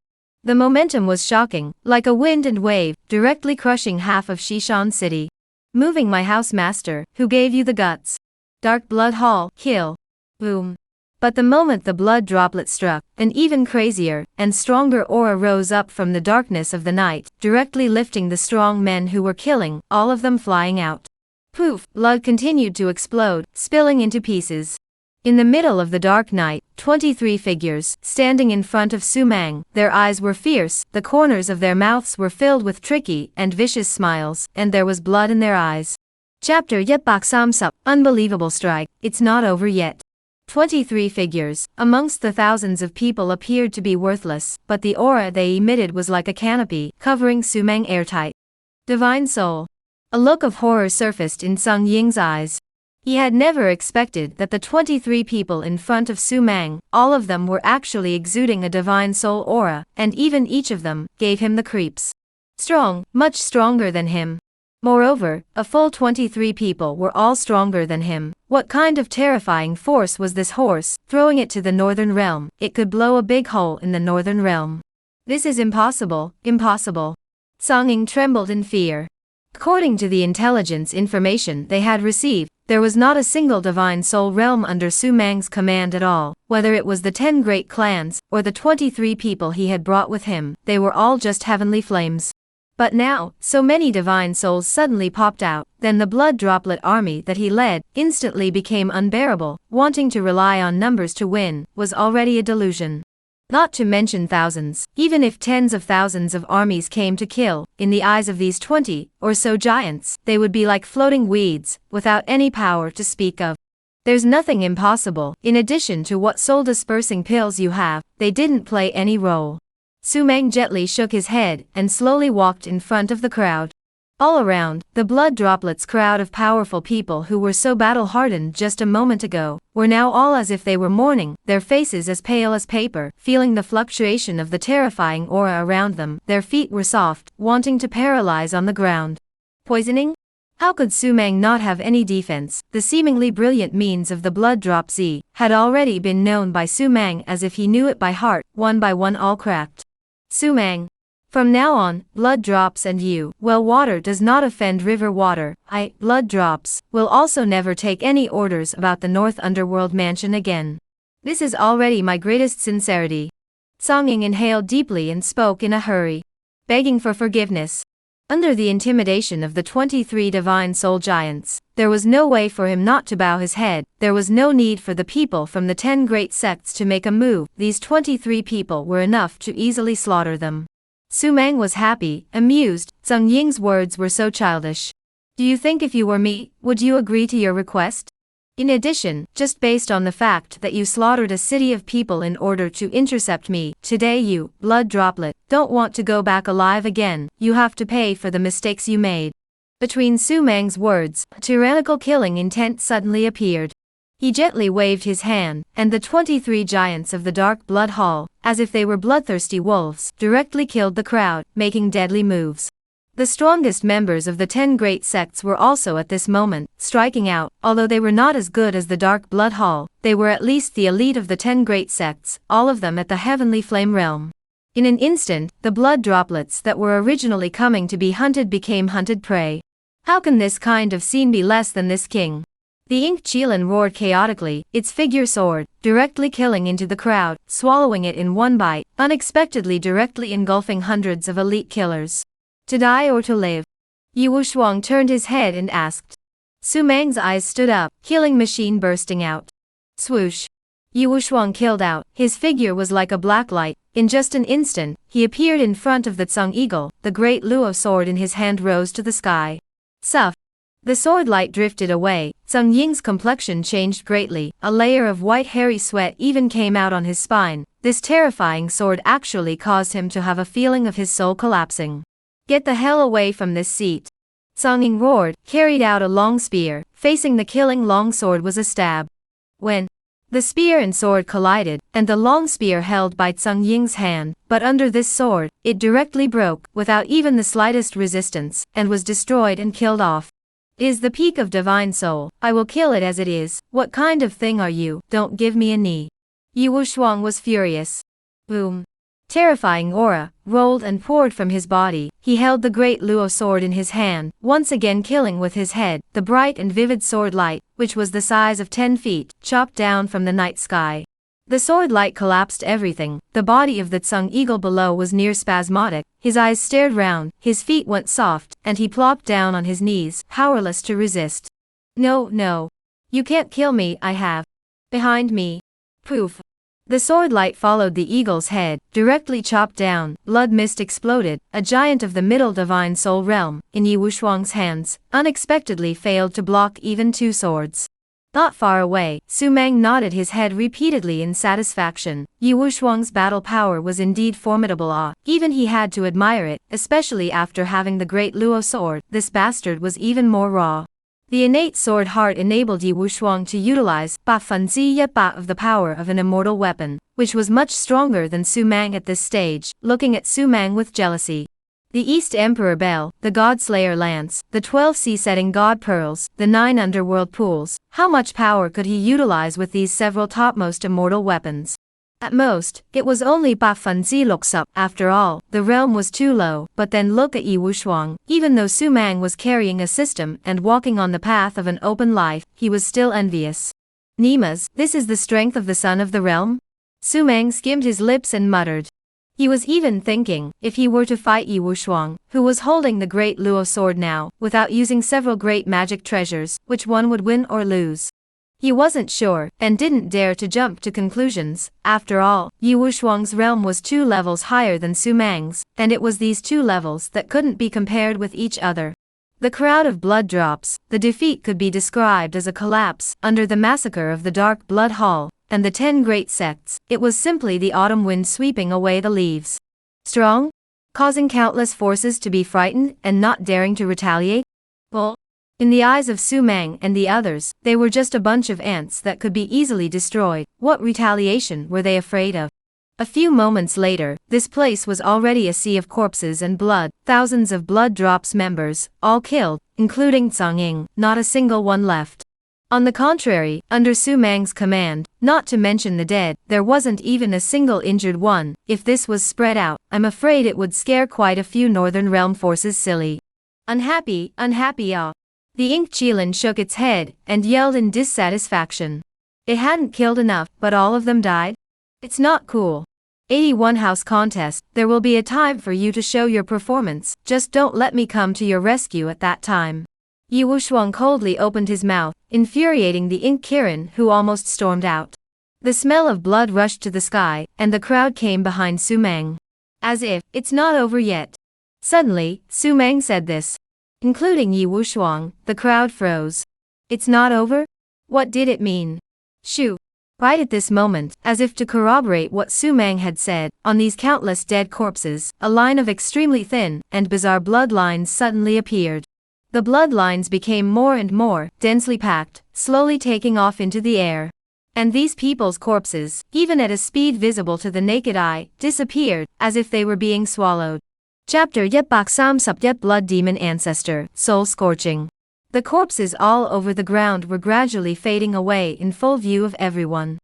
The momentum was shocking, like a wind and wave, directly crushing half of Shishan City. Moving my house master, who gave you the guts? Dark blood hall, kill. Boom. But the moment the blood droplet struck, an even crazier and stronger aura rose up from the darkness of the night, directly lifting the strong men who were killing, all of them flying out. Poof, blood continued to explode, spilling into pieces. In the middle of the dark night, 23 figures, standing in front of Su Mang, their eyes were fierce, the corners of their mouths were filled with tricky and vicious smiles, and there was blood in their eyes. Chapter Yet Bak Sam Sup, Unbelievable Strike, It's Not Over Yet. 23 figures, amongst the thousands of people appeared to be worthless, but the aura they emitted was like a canopy, covering Su Mang airtight. Divine Soul. A look of horror surfaced in Sung Ying's eyes. He had never expected that the 23 people in front of Su Mang, all of them were actually exuding a divine soul aura, and even each of them gave him the creeps. Strong, much stronger than him. Moreover, a full 23 people were all stronger than him. What kind of terrifying force was this horse, throwing it to the northern realm? It could blow a big hole in the northern realm. This is impossible, impossible. Song Ying trembled in fear. According to the intelligence information they had received, there was not a single divine soul realm under Su Mang's command at all, whether it was the 10 great clans, or the 23 people he had brought with him, they were all just heavenly flames. But now, so many divine souls suddenly popped out, then the blood droplet army that he led, instantly became unbearable, wanting to rely on numbers to win, was already a delusion. Not to mention thousands, even if tens of thousands of armies came to kill, in the eyes of these 20 or so giants, they would be like floating weeds, without any power to speak of. There's nothing impossible. In addition to what soul-dispersing pills you have, they didn't play any role. Su Mang gently shook his head and slowly walked in front of the crowd. All around, the blood droplets crowd of powerful people who were so battle-hardened just a moment ago, were now all as if they were mourning, their faces as pale as paper, feeling the fluctuation of the terrifying aura around them, their feet were soft, wanting to paralyze on the ground. Poisoning? How could Su Mang not have any defense? The seemingly brilliant means of the blood drop Z had already been known by Su Mang as if he knew it by heart, one by one all cracked. Su Mang. From now on, blood drops and you, well, water does not offend river water, blood drops, will also never take any orders about the North Underworld mansion again. This is already my greatest sincerity. Song Ying inhaled deeply and spoke in a hurry, begging for forgiveness. Under the intimidation of the 23 divine soul giants, there was no way for him not to bow his head, there was no need for the people from the 10 great sects to make a move, these 23 people were enough to easily slaughter them. Su Mang was happy, amused, Sung Ying's words were so childish. Do you think if you were me, would you agree to your request? In addition, just based on the fact that you slaughtered a city of people in order to intercept me, today you, blood droplet, don't want to go back alive again, you have to pay for the mistakes you made. Between Su Mang's words, a tyrannical killing intent suddenly appeared. He gently waved his hand, and the 23 giants of the Dark Blood Hall, as if they were bloodthirsty wolves, directly killed the crowd, making deadly moves. The strongest members of the 10 great sects were also at this moment, striking out. Although they were not as good as the Dark Blood Hall, they were at least the elite of the 10 great sects, all of them at the Heavenly Flame realm. In an instant, the blood droplets that were originally coming to be hunted became hunted prey. How can this kind of scene be less than this king? The Ink Qilin roared chaotically, its figure soared, directly killing into the crowd, swallowing it in one bite, unexpectedly directly engulfing hundreds of elite killers. To die or to live? Yu Wushuang turned his head and asked. Su Mang's eyes stood up, healing machine bursting out. Swoosh. Yu Wushuang killed out, his figure was like a black light, in just an instant, he appeared in front of the Tsung Eagle, the great Luo sword in his hand rose to the sky. Suff. The sword light drifted away, Sung Ying's complexion changed greatly, a layer of white hairy sweat even came out on his spine. This terrifying sword actually caused him to have a feeling of his soul collapsing. Get the hell away from this seat. Song Ying roared, carried out a long spear, facing the killing long sword was a stab. When the spear and sword collided, and the long spear held by Sung Ying's hand, but under this sword, it directly broke, without even the slightest resistance, and was destroyed and killed off. It is the peak of divine soul, I will kill it as it is. What kind of thing are you? Don't give me a knee. Yu Wushuang was furious. Boom. Terrifying aura rolled and poured from his body. He held the great Luo sword in his hand, once again killing with his head. The bright and vivid sword light, which was the size of 10 feet, chopped down from the night sky. The sword light collapsed everything. The body of the Tsung Eagle below was near spasmodic, his eyes stared round, his feet went soft, and he plopped down on his knees, powerless to resist. No, no. You can't kill me, I have Behind me. Poof. The sword light followed the eagle's head, directly chopped down, blood mist exploded, a giant of the middle divine soul realm, in Yi Wushuang's hands, unexpectedly failed to block even 2 swords. Not far away, Su Mang nodded his head repeatedly in satisfaction. Yi Wushuang's battle power was indeed formidable. Even he had to admire it, especially after having the great Luo sword. This bastard was even more raw. The innate sword heart enabled Yi Wushuang to utilize Ba Fan Zi Yet Ba of the power of an immortal weapon, which was much stronger than Su Mang at this stage, looking at Su Mang with jealousy. The East Emperor Bell, the God-Slayer Lance, the 12 sea-setting God Pearls, the 9 underworld pools, how much power could he utilize with these several topmost immortal weapons? At most, it was only Ba Fan Zi looks up. After all, the realm was too low. But then look at Yi Wushuang. Even though Su Mang was carrying a system and walking on the path of an open life, he was still envious. Nimas, this is the strength of the son of the realm? Su Mang skimmed his lips and muttered. He was even thinking, if he were to fight Yi Wushuang, who was holding the great Luo sword now, without using several great magic treasures, which one would win or lose. He wasn't sure, and didn't dare to jump to conclusions. After all, Yi Wushuang's realm was 2 levels higher than Su Mang's, and it was these 2 levels that couldn't be compared with each other. The crowd of blood drops, the defeat could be described as a collapse, under the massacre of the Dark Blood Hall, and the 10 great sects. It was simply the autumn wind sweeping away the leaves. Strong? Causing countless forces to be frightened and not daring to retaliate? Well, in the eyes of Su Mang and the others, they were just a bunch of ants that could be easily destroyed. What retaliation were they afraid of? A few moments later, this place was already a sea of corpses and blood, thousands of blood drops members, all killed, including Zhang Ying, not a single one left. On the contrary, under Su Mang's command, not to mention the dead, there wasn't even a single injured one. If this was spread out, I'm afraid it would scare quite a few Northern Realm forces silly. Unhappy, The Ink Qilin shook its head and yelled in dissatisfaction. It hadn't killed enough, but all of them died? It's not cool. 81 house contest, there will be a time for you to show your performance, just don't let me come to your rescue at that time. Yi Wushuang coldly opened his mouth, infuriating the Ink Qilin, who almost stormed out. The smell of blood rushed to the sky, and the crowd came behind Su Mang. As if, it's not over yet. Suddenly, Su Mang said this. Including Yi Wushuang, the crowd froze. It's not over? What did it mean? Shoo. Right at this moment, as if to corroborate what Su Mang had said, on these countless dead corpses, a line of extremely thin and bizarre bloodlines suddenly appeared. The bloodlines became more and more densely packed, slowly taking off into the air. And these people's corpses, even at a speed visible to the naked eye, disappeared, as if they were being swallowed. Chapter Yet Bak Sam Sup Yet Blood Demon Ancestor, Soul Scorching. The corpses all over the ground were gradually fading away in full view of everyone.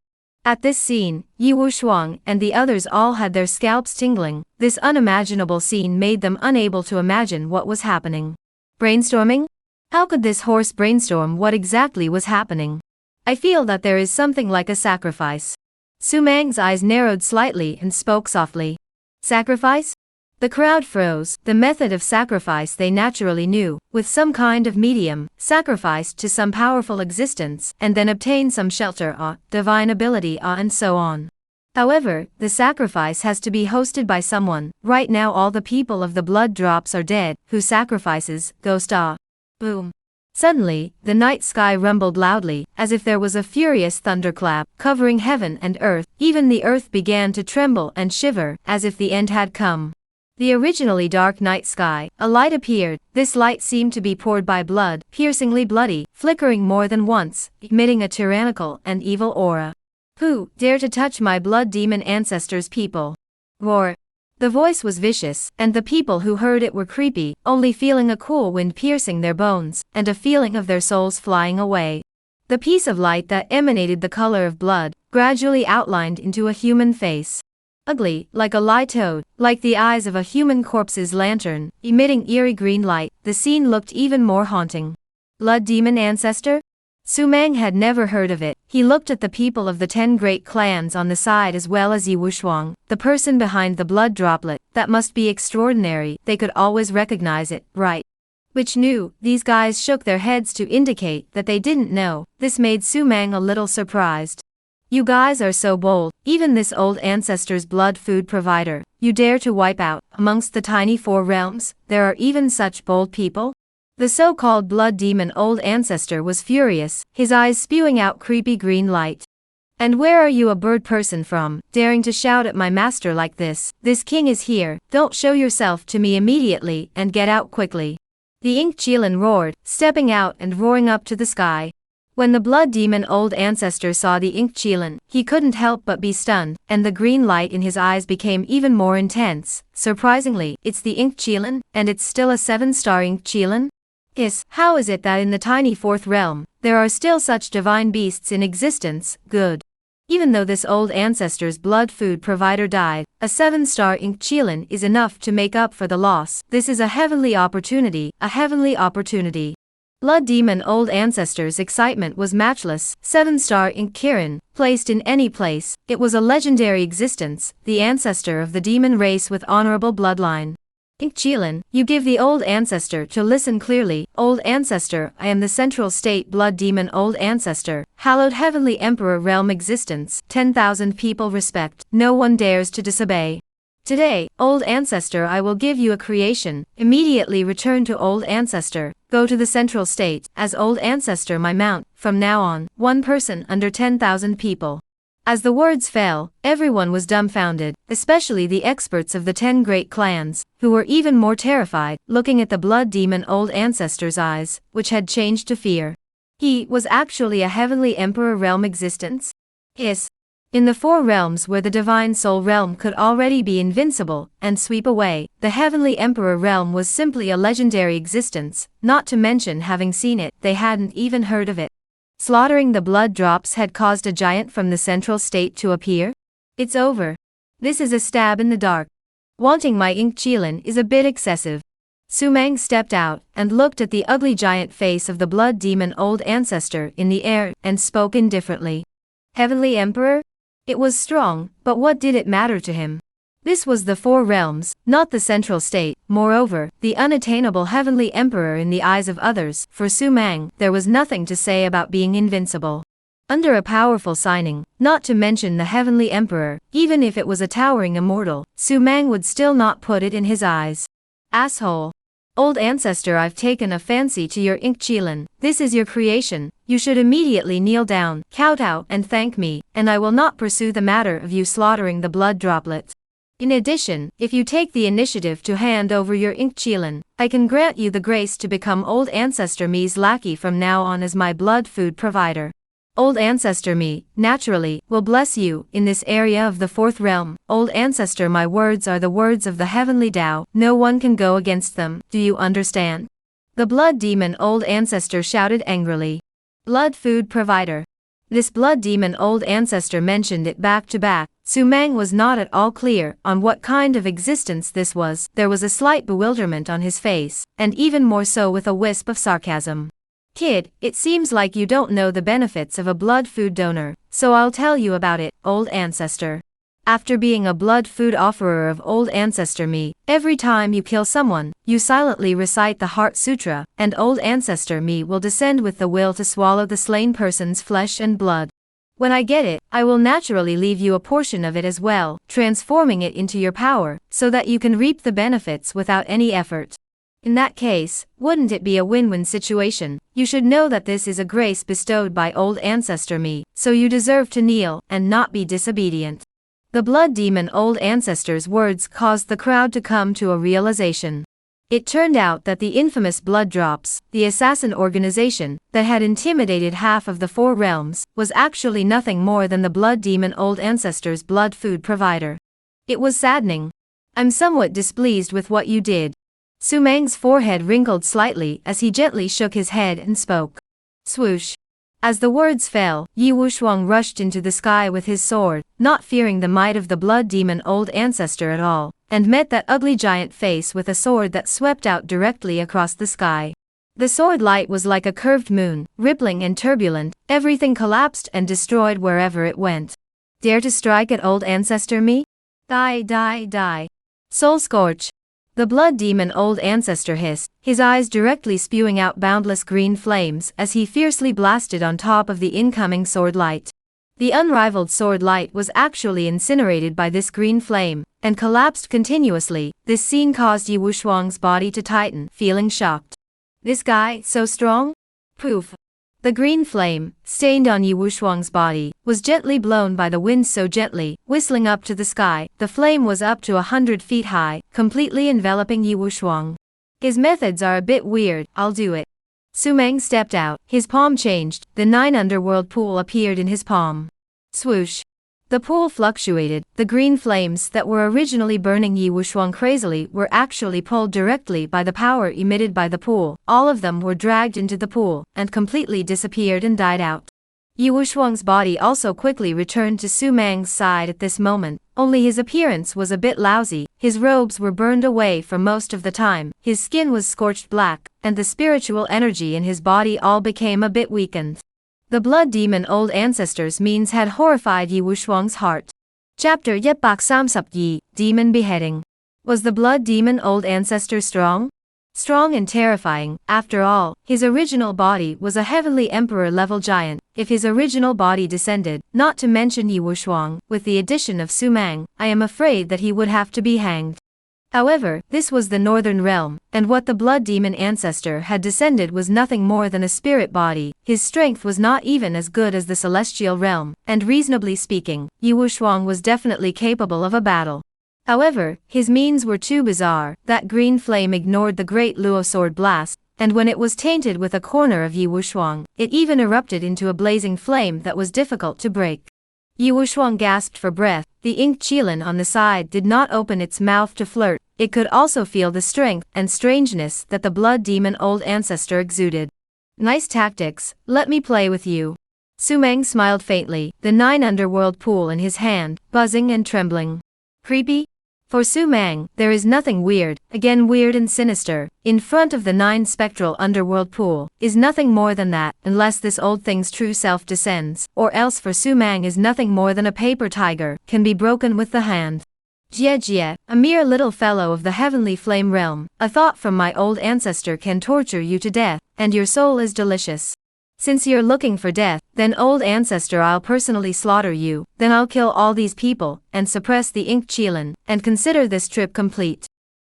At this scene, Yi Wushuang and the others all had their scalps tingling. This unimaginable scene made them unable to imagine what was happening. Brainstorming? How could this horse brainstorm what exactly was happening? I feel that there is something like a sacrifice. Su Mang's eyes narrowed slightly and spoke softly. Sacrifice? The crowd froze. The method of sacrifice they naturally knew, with some kind of medium, sacrificed to some powerful existence, and then obtain some shelter, divine ability, and so on. However, the sacrifice has to be hosted by someone. Right now all the people of the blood drops are dead. Who sacrifices? Ghost. Boom. Suddenly, the night sky rumbled loudly, as if there was a furious thunderclap, covering heaven and earth. Even the earth began to tremble and shiver, as if the end had come. The originally dark night sky, a light appeared. This light seemed to be poured by blood, piercingly bloody, flickering more than once, emitting a tyrannical and evil aura. Who dare to touch my blood demon ancestors' people? Roar. The voice was vicious, and the people who heard it were creepy, only feeling a cool wind piercing their bones, and a feeling of their souls flying away. The piece of light that emanated the color of blood, gradually outlined into a human face. Ugly, like a lie toad, like the eyes of a human corpse's lantern, emitting eerie green light, the scene looked even more haunting. Blood demon ancestor? Su Mang had never heard of it. He looked at the people of the 10 great clans on the side as well as Yi Wushuang, the person behind the blood droplet. That must be extraordinary. They could always recognize it, right? Which knew? These guys shook their heads to indicate that they didn't know. This made Su Mang a little surprised. You guys are so bold, even this old ancestor's blood food provider, you dare to wipe out, amongst the tiny 4 realms, there are even such bold people? The so-called blood demon old ancestor was furious, his eyes spewing out creepy green light. And where are you a bird person from, daring to shout at my master like this? This king is here, don't show yourself to me immediately and get out quickly. The ink Chelan roared, stepping out and roaring up to the sky. When the blood demon old ancestor saw the ink Chelan, he couldn't help but be stunned, and the green light in his eyes became even more intense. Surprisingly, it's the ink Chelan, and it's still a 7-star ink Chelan? Yes, how is it that in the tiny 4th realm, there are still such divine beasts in existence? Good. Even though this old ancestor's blood food provider died, a 7-star ink Chelan is enough to make up for the loss. This is a heavenly opportunity, a heavenly opportunity. Blood demon old ancestor's excitement was matchless. 7-star ink Kiran, placed in any place, it was a legendary existence, the ancestor of the demon race with honorable bloodline. Ink Chelan, you give the old ancestor to listen clearly. Old ancestor, I am the central state blood demon old ancestor, hallowed heavenly emperor realm existence, 10,000 people respect, no one dares to disobey. Today, old ancestor, I will give you a creation. Immediately return to old ancestor, go to the central state, as old ancestor my mount, from now on, 1 person under 10,000 people. As the words fell, everyone was dumbfounded, especially the experts of the 10 great clans, who were even more terrified, looking at the blood demon old ancestor's eyes, which had changed to fear. He was actually a heavenly emperor realm existence? Yes. In the 4 realms where the divine soul realm could already be invincible and sweep away, the heavenly emperor realm was simply a legendary existence, not to mention having seen it, they hadn't even heard of it. Slaughtering the blood drops had caused a giant from the central state to appear? It's over. This is a stab in the dark. Wanting my ink Chelan is a bit excessive. Sumang stepped out and looked at the ugly giant face of the blood demon old ancestor in the air and spoke indifferently. Heavenly Emperor? It was strong, but what did it matter to him? This was the 4 realms, not the central state. Moreover, the unattainable heavenly emperor in the eyes of others. For Sumang, there was nothing to say about being invincible. Under a powerful signing, not to mention the heavenly emperor, even if it was a towering immortal, Sumang would still not put it in his eyes. Asshole. Old ancestor, I've taken a fancy to your ink Chelan. This is your creation. You should immediately kneel down, kowtow, and thank me, and I will not pursue the matter of you slaughtering the blood droplets. In addition, if you take the initiative to hand over your ink Chelan, I can grant you the grace to become old ancestor me's lackey from now on as my blood food provider. Old ancestor me, naturally, will bless you in this area of the 4th realm. Old ancestor, my words are the words of the heavenly Tao, no one can go against them, do you understand? The blood demon old ancestor shouted angrily. Blood food provider. This blood demon old ancestor mentioned it back to back. Sumang was not at all clear on what kind of existence this was. There was a slight bewilderment on his face, and even more so with a wisp of sarcasm. Kid, it seems like you don't know the benefits of a blood food donor, so I'll tell you about it, old ancestor. After being a blood food offerer of old ancestor me, every time you kill someone, you silently recite the Heart Sutra, and old ancestor me will descend with the will to swallow the slain person's flesh and blood. When I get it, I will naturally leave you a portion of it as well, transforming it into your power, so that you can reap the benefits without any effort. In that case, wouldn't it be a win-win situation? You should know that this is a grace bestowed by old ancestor me, so you deserve to kneel and not be disobedient. The blood demon old ancestor's words caused the crowd to come to a realization. It turned out that the infamous Blood Drops, the assassin organization that had intimidated half of the 4 realms, was actually nothing more than the blood demon old ancestor's blood food provider. It was saddening. I'm somewhat displeased with what you did. Sumang's forehead wrinkled slightly as he gently shook his head and spoke. Swoosh. As the words fell, Yi Wushuang rushed into the sky with his sword, not fearing the might of the blood demon old ancestor at all, and met that ugly giant face with a sword that swept out directly across the sky. The sword light was like a curved moon, rippling and turbulent, everything collapsed and destroyed wherever it went. Dare to strike at old ancestor me? Die, die, die. Soul scorch. The blood demon old ancestor hissed, his eyes directly spewing out boundless green flames as he fiercely blasted on top of the incoming sword light. The unrivaled sword light was actually incinerated by this green flame, and collapsed continuously. This scene caused Yi Wushuang's body to tighten, feeling shocked. This guy, so strong? Poof. The green flame, stained on Yi Wushuang's body, was gently blown by the wind so gently, whistling up to the sky. The flame was up to 100 feet high, completely enveloping Yi Wushuang. His methods are a bit weird, I'll do it. Su Meng stepped out, his palm changed, the 9 underworld pool appeared in his palm. Swoosh. The pool fluctuated, the green flames that were originally burning Yi Wushuang crazily were actually pulled directly by the power emitted by the pool. All of them were dragged into the pool, and completely disappeared and died out. Yi Wushuang's body also quickly returned to Su Meng's side at this moment, only his appearance was a bit lousy, his robes were burned away for most of the time, his skin was scorched black, and the spiritual energy in his body all became a bit weakened. The blood demon old ancestors means had horrified Yi Wushuang's heart. Chapter Yep Bak Sam Sup Yi, Demon Beheading. Was the blood demon old ancestor strong? Strong and terrifying. After all, his original body was a heavenly emperor-level giant. If his original body descended, not to mention Yi Wushuang, with the addition of Su Meng, I am afraid that he would have to be hanged. However, this was the northern realm, and what the blood demon ancestor had descended was nothing more than a spirit body. His strength was not even as good as the celestial realm, and reasonably speaking, Yi Wushuang was definitely capable of a battle. However, his means were too bizarre. That green flame ignored the great Luo sword blast, and when it was tainted with a corner of Yi Wushuang, it even erupted into a blazing flame that was difficult to break. Yi Wushuang gasped for breath. The ink qilin on the side did not open its mouth to flirt. It could also feel the strength and strangeness that the blood demon old ancestor exuded. Nice tactics, let me play with you. Su Meng smiled faintly, the 9 underworld pool in his hand, buzzing and trembling. Creepy? For Su Meng, there is nothing weird, again weird and sinister, in front of the 9 spectral underworld pool, is nothing more than that, unless this old thing's true self descends, or else for Su Meng is nothing more than a paper tiger, can be broken with the hand. Jie, a mere little fellow of the heavenly flame realm, a thought from my old ancestor can torture you to death, and your soul is delicious. Since you're looking for death, then old ancestor I'll personally slaughter you, then I'll kill all these people, and suppress the ink qilin, and consider this trip complete.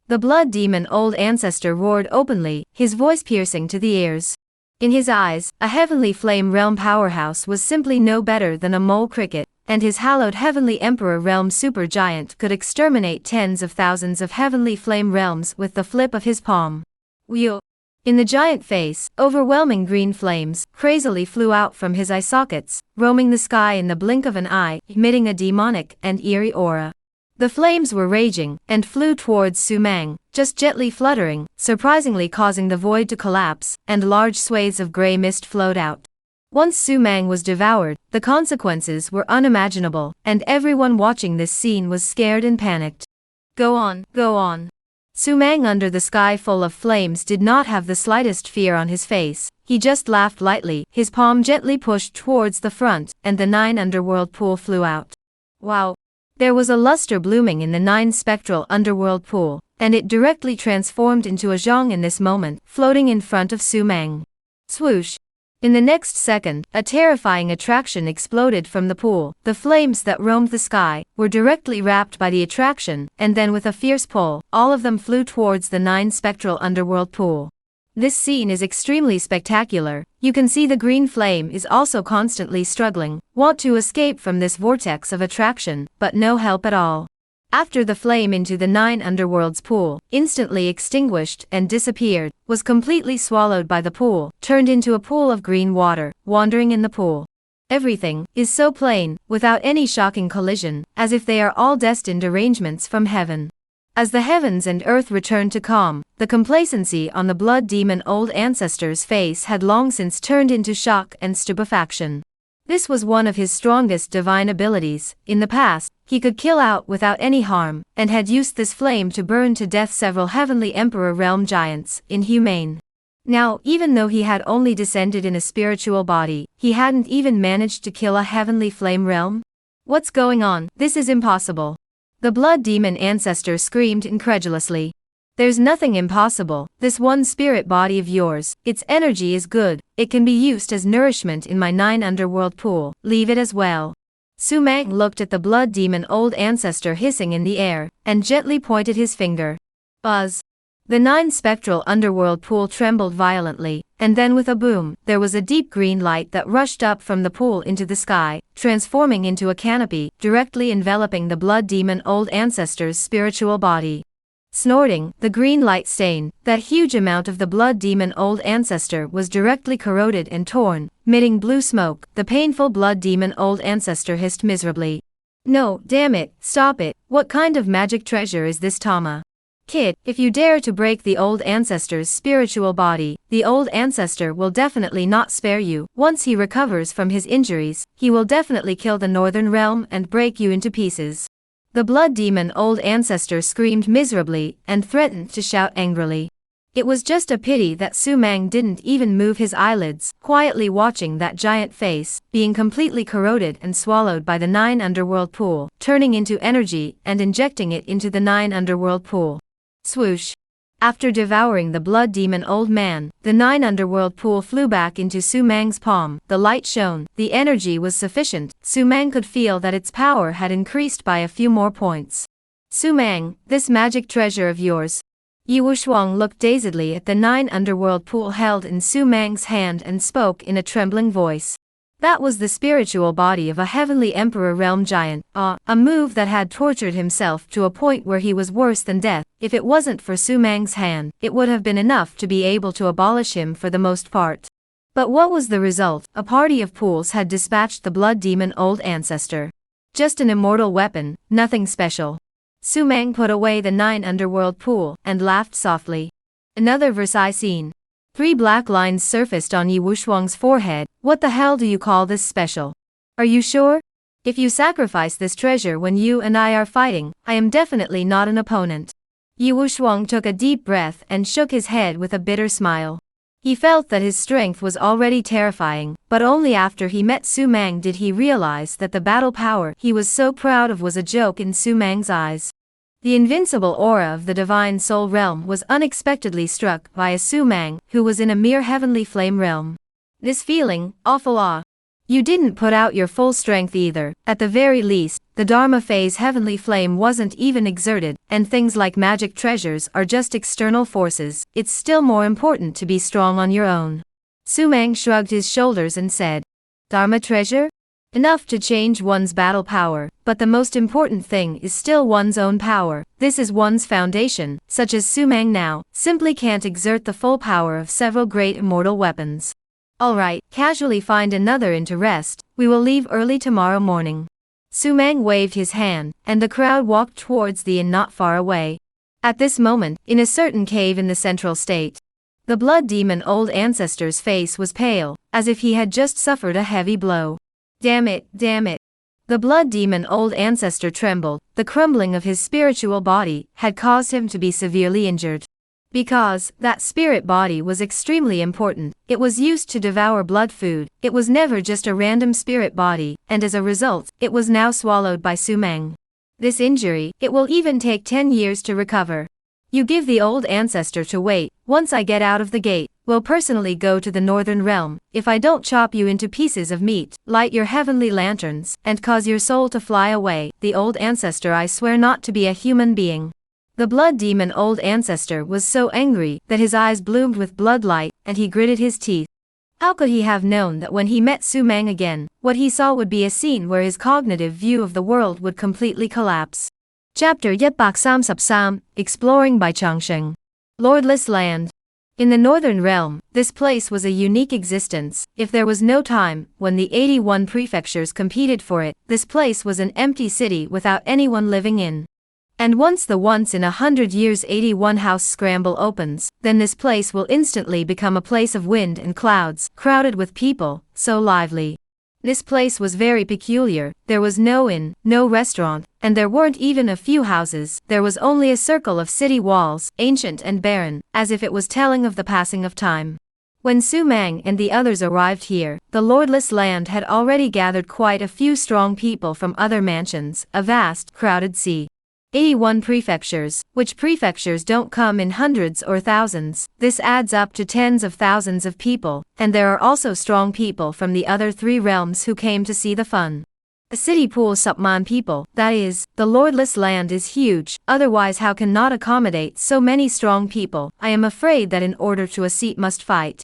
The blood demon old ancestor roared openly, his voice piercing to the ears. In his eyes, a heavenly flame realm powerhouse was simply no better than a mole cricket, and his hallowed heavenly emperor realm supergiant could exterminate tens of thousands of heavenly flame realms with the flip of his palm. Whew! In the giant face, overwhelming green flames crazily flew out from his eye sockets, roaming the sky in the blink of an eye, emitting a demonic and eerie aura. The flames were raging, and flew towards Su Meng, just gently fluttering, surprisingly causing the void to collapse, and large swathes of grey mist flowed out. Once Su Meng was devoured, the consequences were unimaginable, and everyone watching this scene was scared and panicked. Go on, go on. Su Meng under the sky full of flames did not have the slightest fear on his face, he just laughed lightly, his palm gently pushed towards the front, and the 9 underworld pool flew out. Wow! There was a luster blooming in the 9 spectral underworld pool, and it directly transformed into a zhong in this moment, floating in front of Su Meng. Swoosh! In the next second, a terrifying attraction exploded from the pool. The flames that roamed the sky were directly wrapped by the attraction, and then with a fierce pull, all of them flew towards the 9 spectral underworld pool. This scene is extremely spectacular. You can see the green flame is also constantly struggling, want to escape from this vortex of attraction, but no help at all. After the flame into the 9 underworld's pool, instantly extinguished and disappeared, was completely swallowed by the pool, turned into a pool of green water, wandering in the pool. Everything is so plain, without any shocking collision, as if they are all destined arrangements from heaven. As the heavens and earth returned to calm, the complacency on the blood demon old ancestor's face had long since turned into shock and stupefaction. This was one of his strongest divine abilities. In the past, he could kill out without any harm, and had used this flame to burn to death several heavenly emperor realm giants, inhumane. Now, even though he had only descended in a spiritual body, he hadn't even managed to kill a heavenly flame realm? What's going on? This is impossible. The blood demon ancestor screamed incredulously. There's nothing impossible. This one spirit body of yours, its energy is good, it can be used as nourishment in my 9 underworld pool, leave it as well. Su Mang looked at the blood demon old ancestor hissing in the air, and gently pointed his finger. Buzz. The 9 spectral underworld pool trembled violently, and then with a boom, there was a deep green light that rushed up from the pool into the sky, transforming into a canopy, directly enveloping the blood demon old ancestor's spiritual body. Snorting, the green light stained, that huge amount of the blood demon old ancestor was directly corroded and torn, emitting blue smoke. The painful blood demon old ancestor hissed miserably. No, damn it, stop it, what kind of magic treasure is this, Tama? Kid, if you dare to break the old ancestor's spiritual body, the old ancestor will definitely not spare you. Once he recovers from his injuries, he will definitely kill the northern realm and break you into pieces. The blood demon old ancestor screamed miserably and threatened to shout angrily. It was just a pity that Su Mang didn't even move his eyelids, quietly watching that giant face, being completely corroded and swallowed by the 9 underworld pool, turning into energy and injecting it into the 9 underworld pool. Swoosh. After devouring the blood demon old man, the 9 underworld pool flew back into Su Mang's palm. The light shone, the energy was sufficient. Su Mang could feel that its power had increased by a few more points. Su Mang, this magic treasure of yours. Yi Wushuang looked dazedly at the 9 underworld pool held in Su Mang's hand and spoke in a trembling voice. That was the spiritual body of a heavenly emperor realm giant, a move that had tortured himself to a point where he was worse than death. If it wasn't for Su Mang's hand, it would have been enough to be able to abolish him for the most part. But what was the result? A party of pools had dispatched the blood demon old ancestor. Just an immortal weapon, nothing special. Su Mang put away the 9 underworld pool and laughed softly. Another Versailles scene. 3 black lines surfaced on Yi Wushuang's forehead. What the hell do you call this special? Are you sure? If you sacrifice this treasure when you and I are fighting, I am definitely not an opponent. Yi Wushuang took a deep breath and shook his head with a bitter smile. He felt that his strength was already terrifying, but only after he met Su Mang did he realize that the battle power he was so proud of was a joke in Su Mang's eyes. The invincible aura of the divine soul realm was unexpectedly struck by a Su Mang who was in a mere heavenly flame realm. This feeling, awful awe. You didn't put out your full strength either. At the very least, the Dharma phase heavenly flame wasn't even exerted, and things like magic treasures are just external forces. It's still more important to be strong on your own. Su Mang shrugged his shoulders and said, Dharma treasure? Enough to change one's battle power, but the most important thing is still one's own power. This is one's foundation, such as Su Mang now, simply can't exert the full power of several great immortal weapons. Alright, casually find another inn to rest, we will leave early tomorrow morning. Su Mang waved his hand, and the crowd walked towards the inn not far away. At this moment, in a certain cave in the central state, the blood demon old ancestor's face was pale, as if he had just suffered a heavy blow. Damn it, damn it. The blood demon old ancestor trembled. The crumbling of his spiritual body had caused him to be severely injured. Because that spirit body was extremely important, it was used to devour blood food, it was never just a random spirit body, and as a result, it was now swallowed by Su Mang. This injury, it will even take 10 years to recover. You give the old ancestor to wait. Once I get out of the gate, we'll personally go to the northern realm. If I don't chop you into pieces of meat, light your heavenly lanterns, and cause your soul to fly away, the old ancestor, I swear not to be a human being. The blood demon old ancestor was so angry that his eyes bloomed with bloodlight, and he gritted his teeth. How could he have known that when he met Su Mang again, what he saw would be a scene where his cognitive view of the world would completely collapse? Chapter 133, Exploring by Changsheng. Lordless Land. In the Northern Realm, this place was a unique existence. If there was no time, when the 81 prefectures competed for it, this place was an empty city without anyone living in. And once the once in 100 years 81 house scramble opens, then this place will instantly become a place of wind and clouds, crowded with people, so lively. This place was very peculiar. There was no inn, no restaurant, and there weren't even a few houses. There was only a circle of city walls, ancient and barren, as if it was telling of the passing of time. When Su Mang and the others arrived here, the lordless land had already gathered quite a few strong people from other mansions, a vast, crowded sea. 81 prefectures, which prefectures don't come in hundreds or thousands, this adds up to tens of thousands of people, and there are also strong people from the other 3 realms who came to see the fun. A city pools Supman people, that is, the lordless land is huge, otherwise how can not accommodate so many strong people? I am afraid that in order to a seat must fight.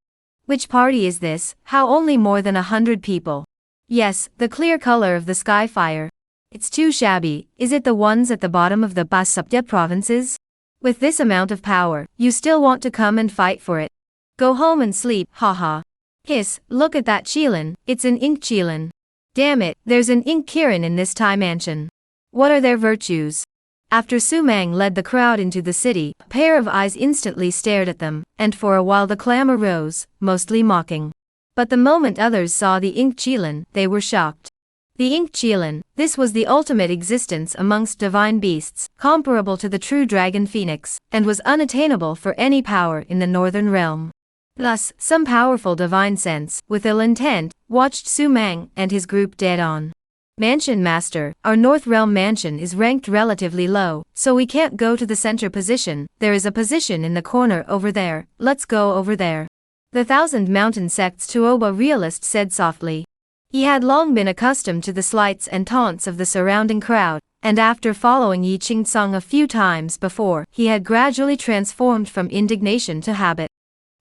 Which party is this? How only more than 100 people? Yes, the clear color of the sky fire. It's too shabby. Is it the ones at the bottom of the Basupdep provinces? With this amount of power, you still want to come and fight for it? Go home and sleep, haha. Hiss, look at that Qilin, it's an ink Qilin. Damn it, there's an ink Kirin in this Tai mansion. What are their virtues? After Su Mang led the crowd into the city, a pair of eyes instantly stared at them, and for a while the clamor rose, mostly mocking. But the moment others saw the ink Qilin, they were shocked. The ink Qilin, this was the ultimate existence amongst divine beasts, comparable to the true dragon phoenix, and was unattainable for any power in the northern realm. Thus, some powerful divine sense, with ill intent, watched Su Mang and his group dead on. Mansion Master, our North Realm mansion is ranked relatively low, so we can't go to the center position. There is a position in the corner over there, let's go over there. The Thousand Mountain Sect's Tuoba realist said softly. He had long been accustomed to the slights and taunts of the surrounding crowd, and after following Yi Qingcang a few times before, he had gradually transformed from indignation to habit.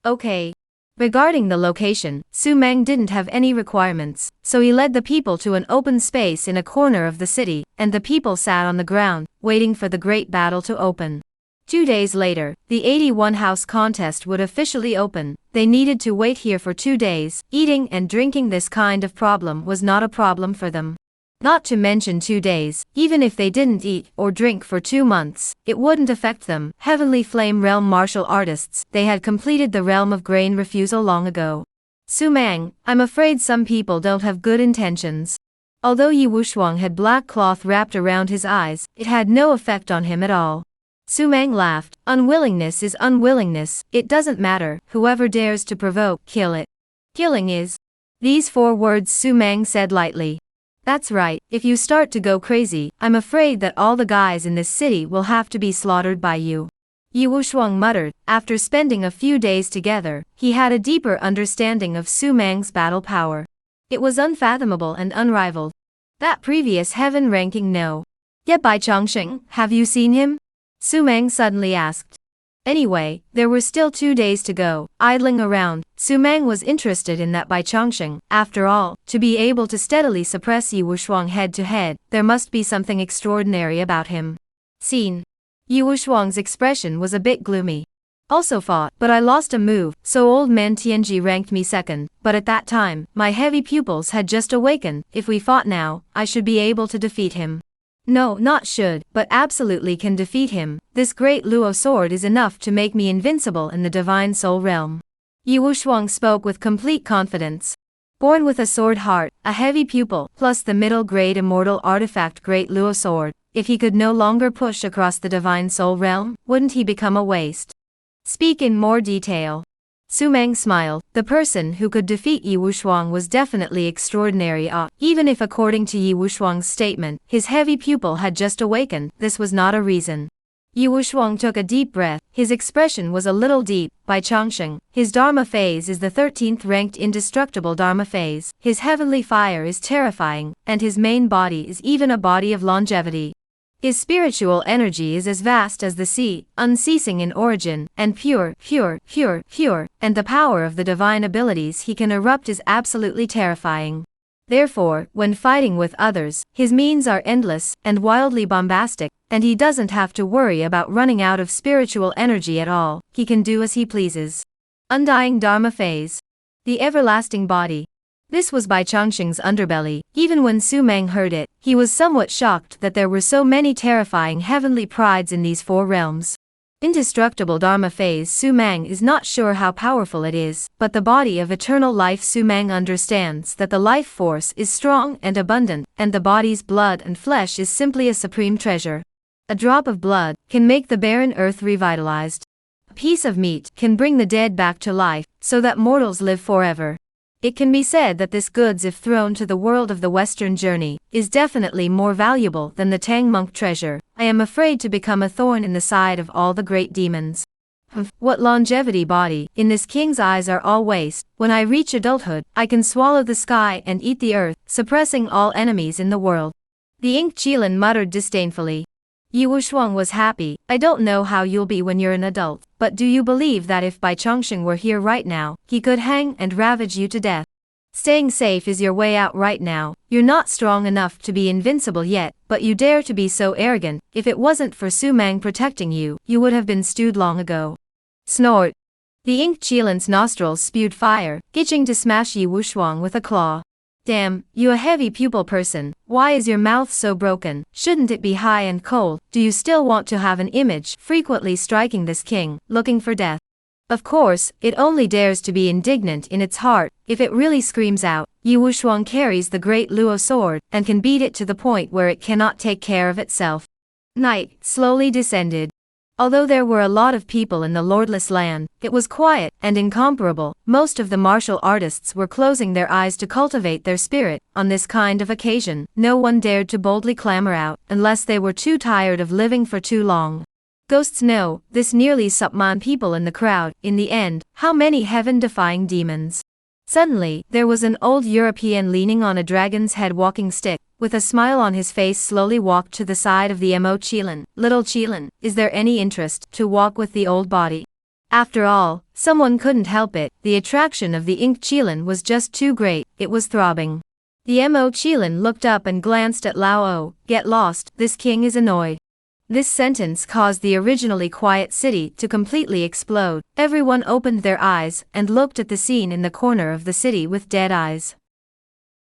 Okay. Regarding the location, Su Mang didn't have any requirements, so he led the people to an open space in a corner of the city, and the people sat on the ground, waiting for the great battle to open. 2 days later, the 81 house contest would officially open. They needed to wait here for 2 days. Eating and drinking this kind of problem was not a problem for them. Not to mention 2 days, even if they didn't eat or drink for 2 months, it wouldn't affect them. Heavenly Flame Realm martial artists, they had completed the Realm of Grain refusal long ago. Su Mang, I'm afraid some people don't have good intentions. Although Yi Wushuang had black cloth wrapped around his eyes, it had no effect on him at all. Su Mang laughed. Unwillingness is unwillingness, it doesn't matter, whoever dares to provoke, kill it. Killing is. These 4 words Su Mang said lightly. That's right, if you start to go crazy, I'm afraid that all the guys in this city will have to be slaughtered by you. Yi Wushuang muttered. After spending a few days together, he had a deeper understanding of Su Mang's battle power. It was unfathomable and unrivaled. That previous heaven ranking no. Yet by Chongqing, have you seen him? Su Mang suddenly asked. Anyway, there were still 2 days to go. Idling around, Su Mang was interested in that Bai Chongqing. After all, to be able to steadily suppress Yi Wushuang head to head, there must be something extraordinary about him. Scene. Yi Wushuang's expression was a bit gloomy. Also fought, but I lost a move, so old man Tianji ranked me second, but at that time, my heavy pupils had just awakened. If we fought now, I should be able to defeat him. No, not should, but absolutely can defeat him. This great Luo sword is enough to make me invincible in the divine soul realm. Yi Wushuang spoke with complete confidence. Born with a sword heart, a heavy pupil, plus the middle grade immortal artifact great Luo sword, if he could no longer push across the divine soul realm, wouldn't he become a waste? Speak in more detail. Su Mang smiled. The person who could defeat Yi Wushuang was definitely extraordinary. Even if according to Yi Wushuang's statement, his heavy pupil had just awakened, this was not a reason. Yi Wushuang took a deep breath. His expression was a little deep. By Chongqing, his Dharma phase is the 13th ranked indestructible Dharma phase. His heavenly fire is terrifying, and his main body is even a body of longevity. His spiritual energy is as vast as the sea, unceasing in origin, and pure, and the power of the divine abilities he can erupt is absolutely terrifying. Therefore, when fighting with others, his means are endless and wildly bombastic, and he doesn't have to worry about running out of spiritual energy at all. He can do as he pleases. Undying Dharma phase. The everlasting body. This was Bai Chongqing's underbelly. Even when Su Mang heard it, he was somewhat shocked that there were so many terrifying heavenly prides in these 4 realms. Indestructible Dharma phase. Su Mang is not sure how powerful it is, but the body of eternal life. Su Mang understands that the life force is strong and abundant, and the body's blood and flesh is simply a supreme treasure. A drop of blood can make the barren earth revitalized. A piece of meat can bring the dead back to life, so that mortals live forever. It can be said that this goods, if thrown to the world of the Western journey, is definitely more valuable than the Tang monk treasure. I am afraid to become a thorn in the side of all the great demons. What longevity body, in this king's eyes are all waste. When I reach adulthood, I can swallow the sky and eat the earth, suppressing all enemies in the world. The ink Qilin muttered disdainfully. Yi Wushuang was happy. I don't know how you'll be when you're an adult, but do you believe that if Bai Chongsheng were here right now, he could hang and ravage you to death? Staying safe is your way out right now. You're not strong enough to be invincible yet, but you dare to be so arrogant. If it wasn't for Su Mang protecting you, you would have been stewed long ago. Snort. The ink Qilin's nostrils spewed fire, itching to smash Yi Wushuang with a claw. Damn, you a heavy pupil person, why is your mouth so broken? Shouldn't it be high and cold? Do you still want to have an image frequently striking this king, looking for death? Of course, it only dares to be indignant in its heart. If it really screams out, Yi Wushuang carries the great Luo sword, and can beat it to the point where it cannot take care of itself. Night slowly descended. Although there were a lot of people in the lordless land, it was quiet and incomparable. Most of the martial artists were closing their eyes to cultivate their spirit. On this kind of occasion, no one dared to boldly clamor out, unless they were too tired of living for too long. Ghosts know, this nearly subman people in the crowd, in the end, how many heaven-defying demons. Suddenly, there was an old European leaning on a dragon's head walking stick, with a smile on his face slowly walked to the side of the Mo Qilin. Little Qilin, is there any interest to walk with the old body? After all, someone couldn't help it, the attraction of the ink Qilin was just too great, it was throbbing. The Mo Qilin looked up and glanced at Lao O. Get lost, this king is annoyed. This sentence caused the originally quiet city to completely explode. Everyone opened their eyes and looked at the scene in the corner of the city with dead eyes.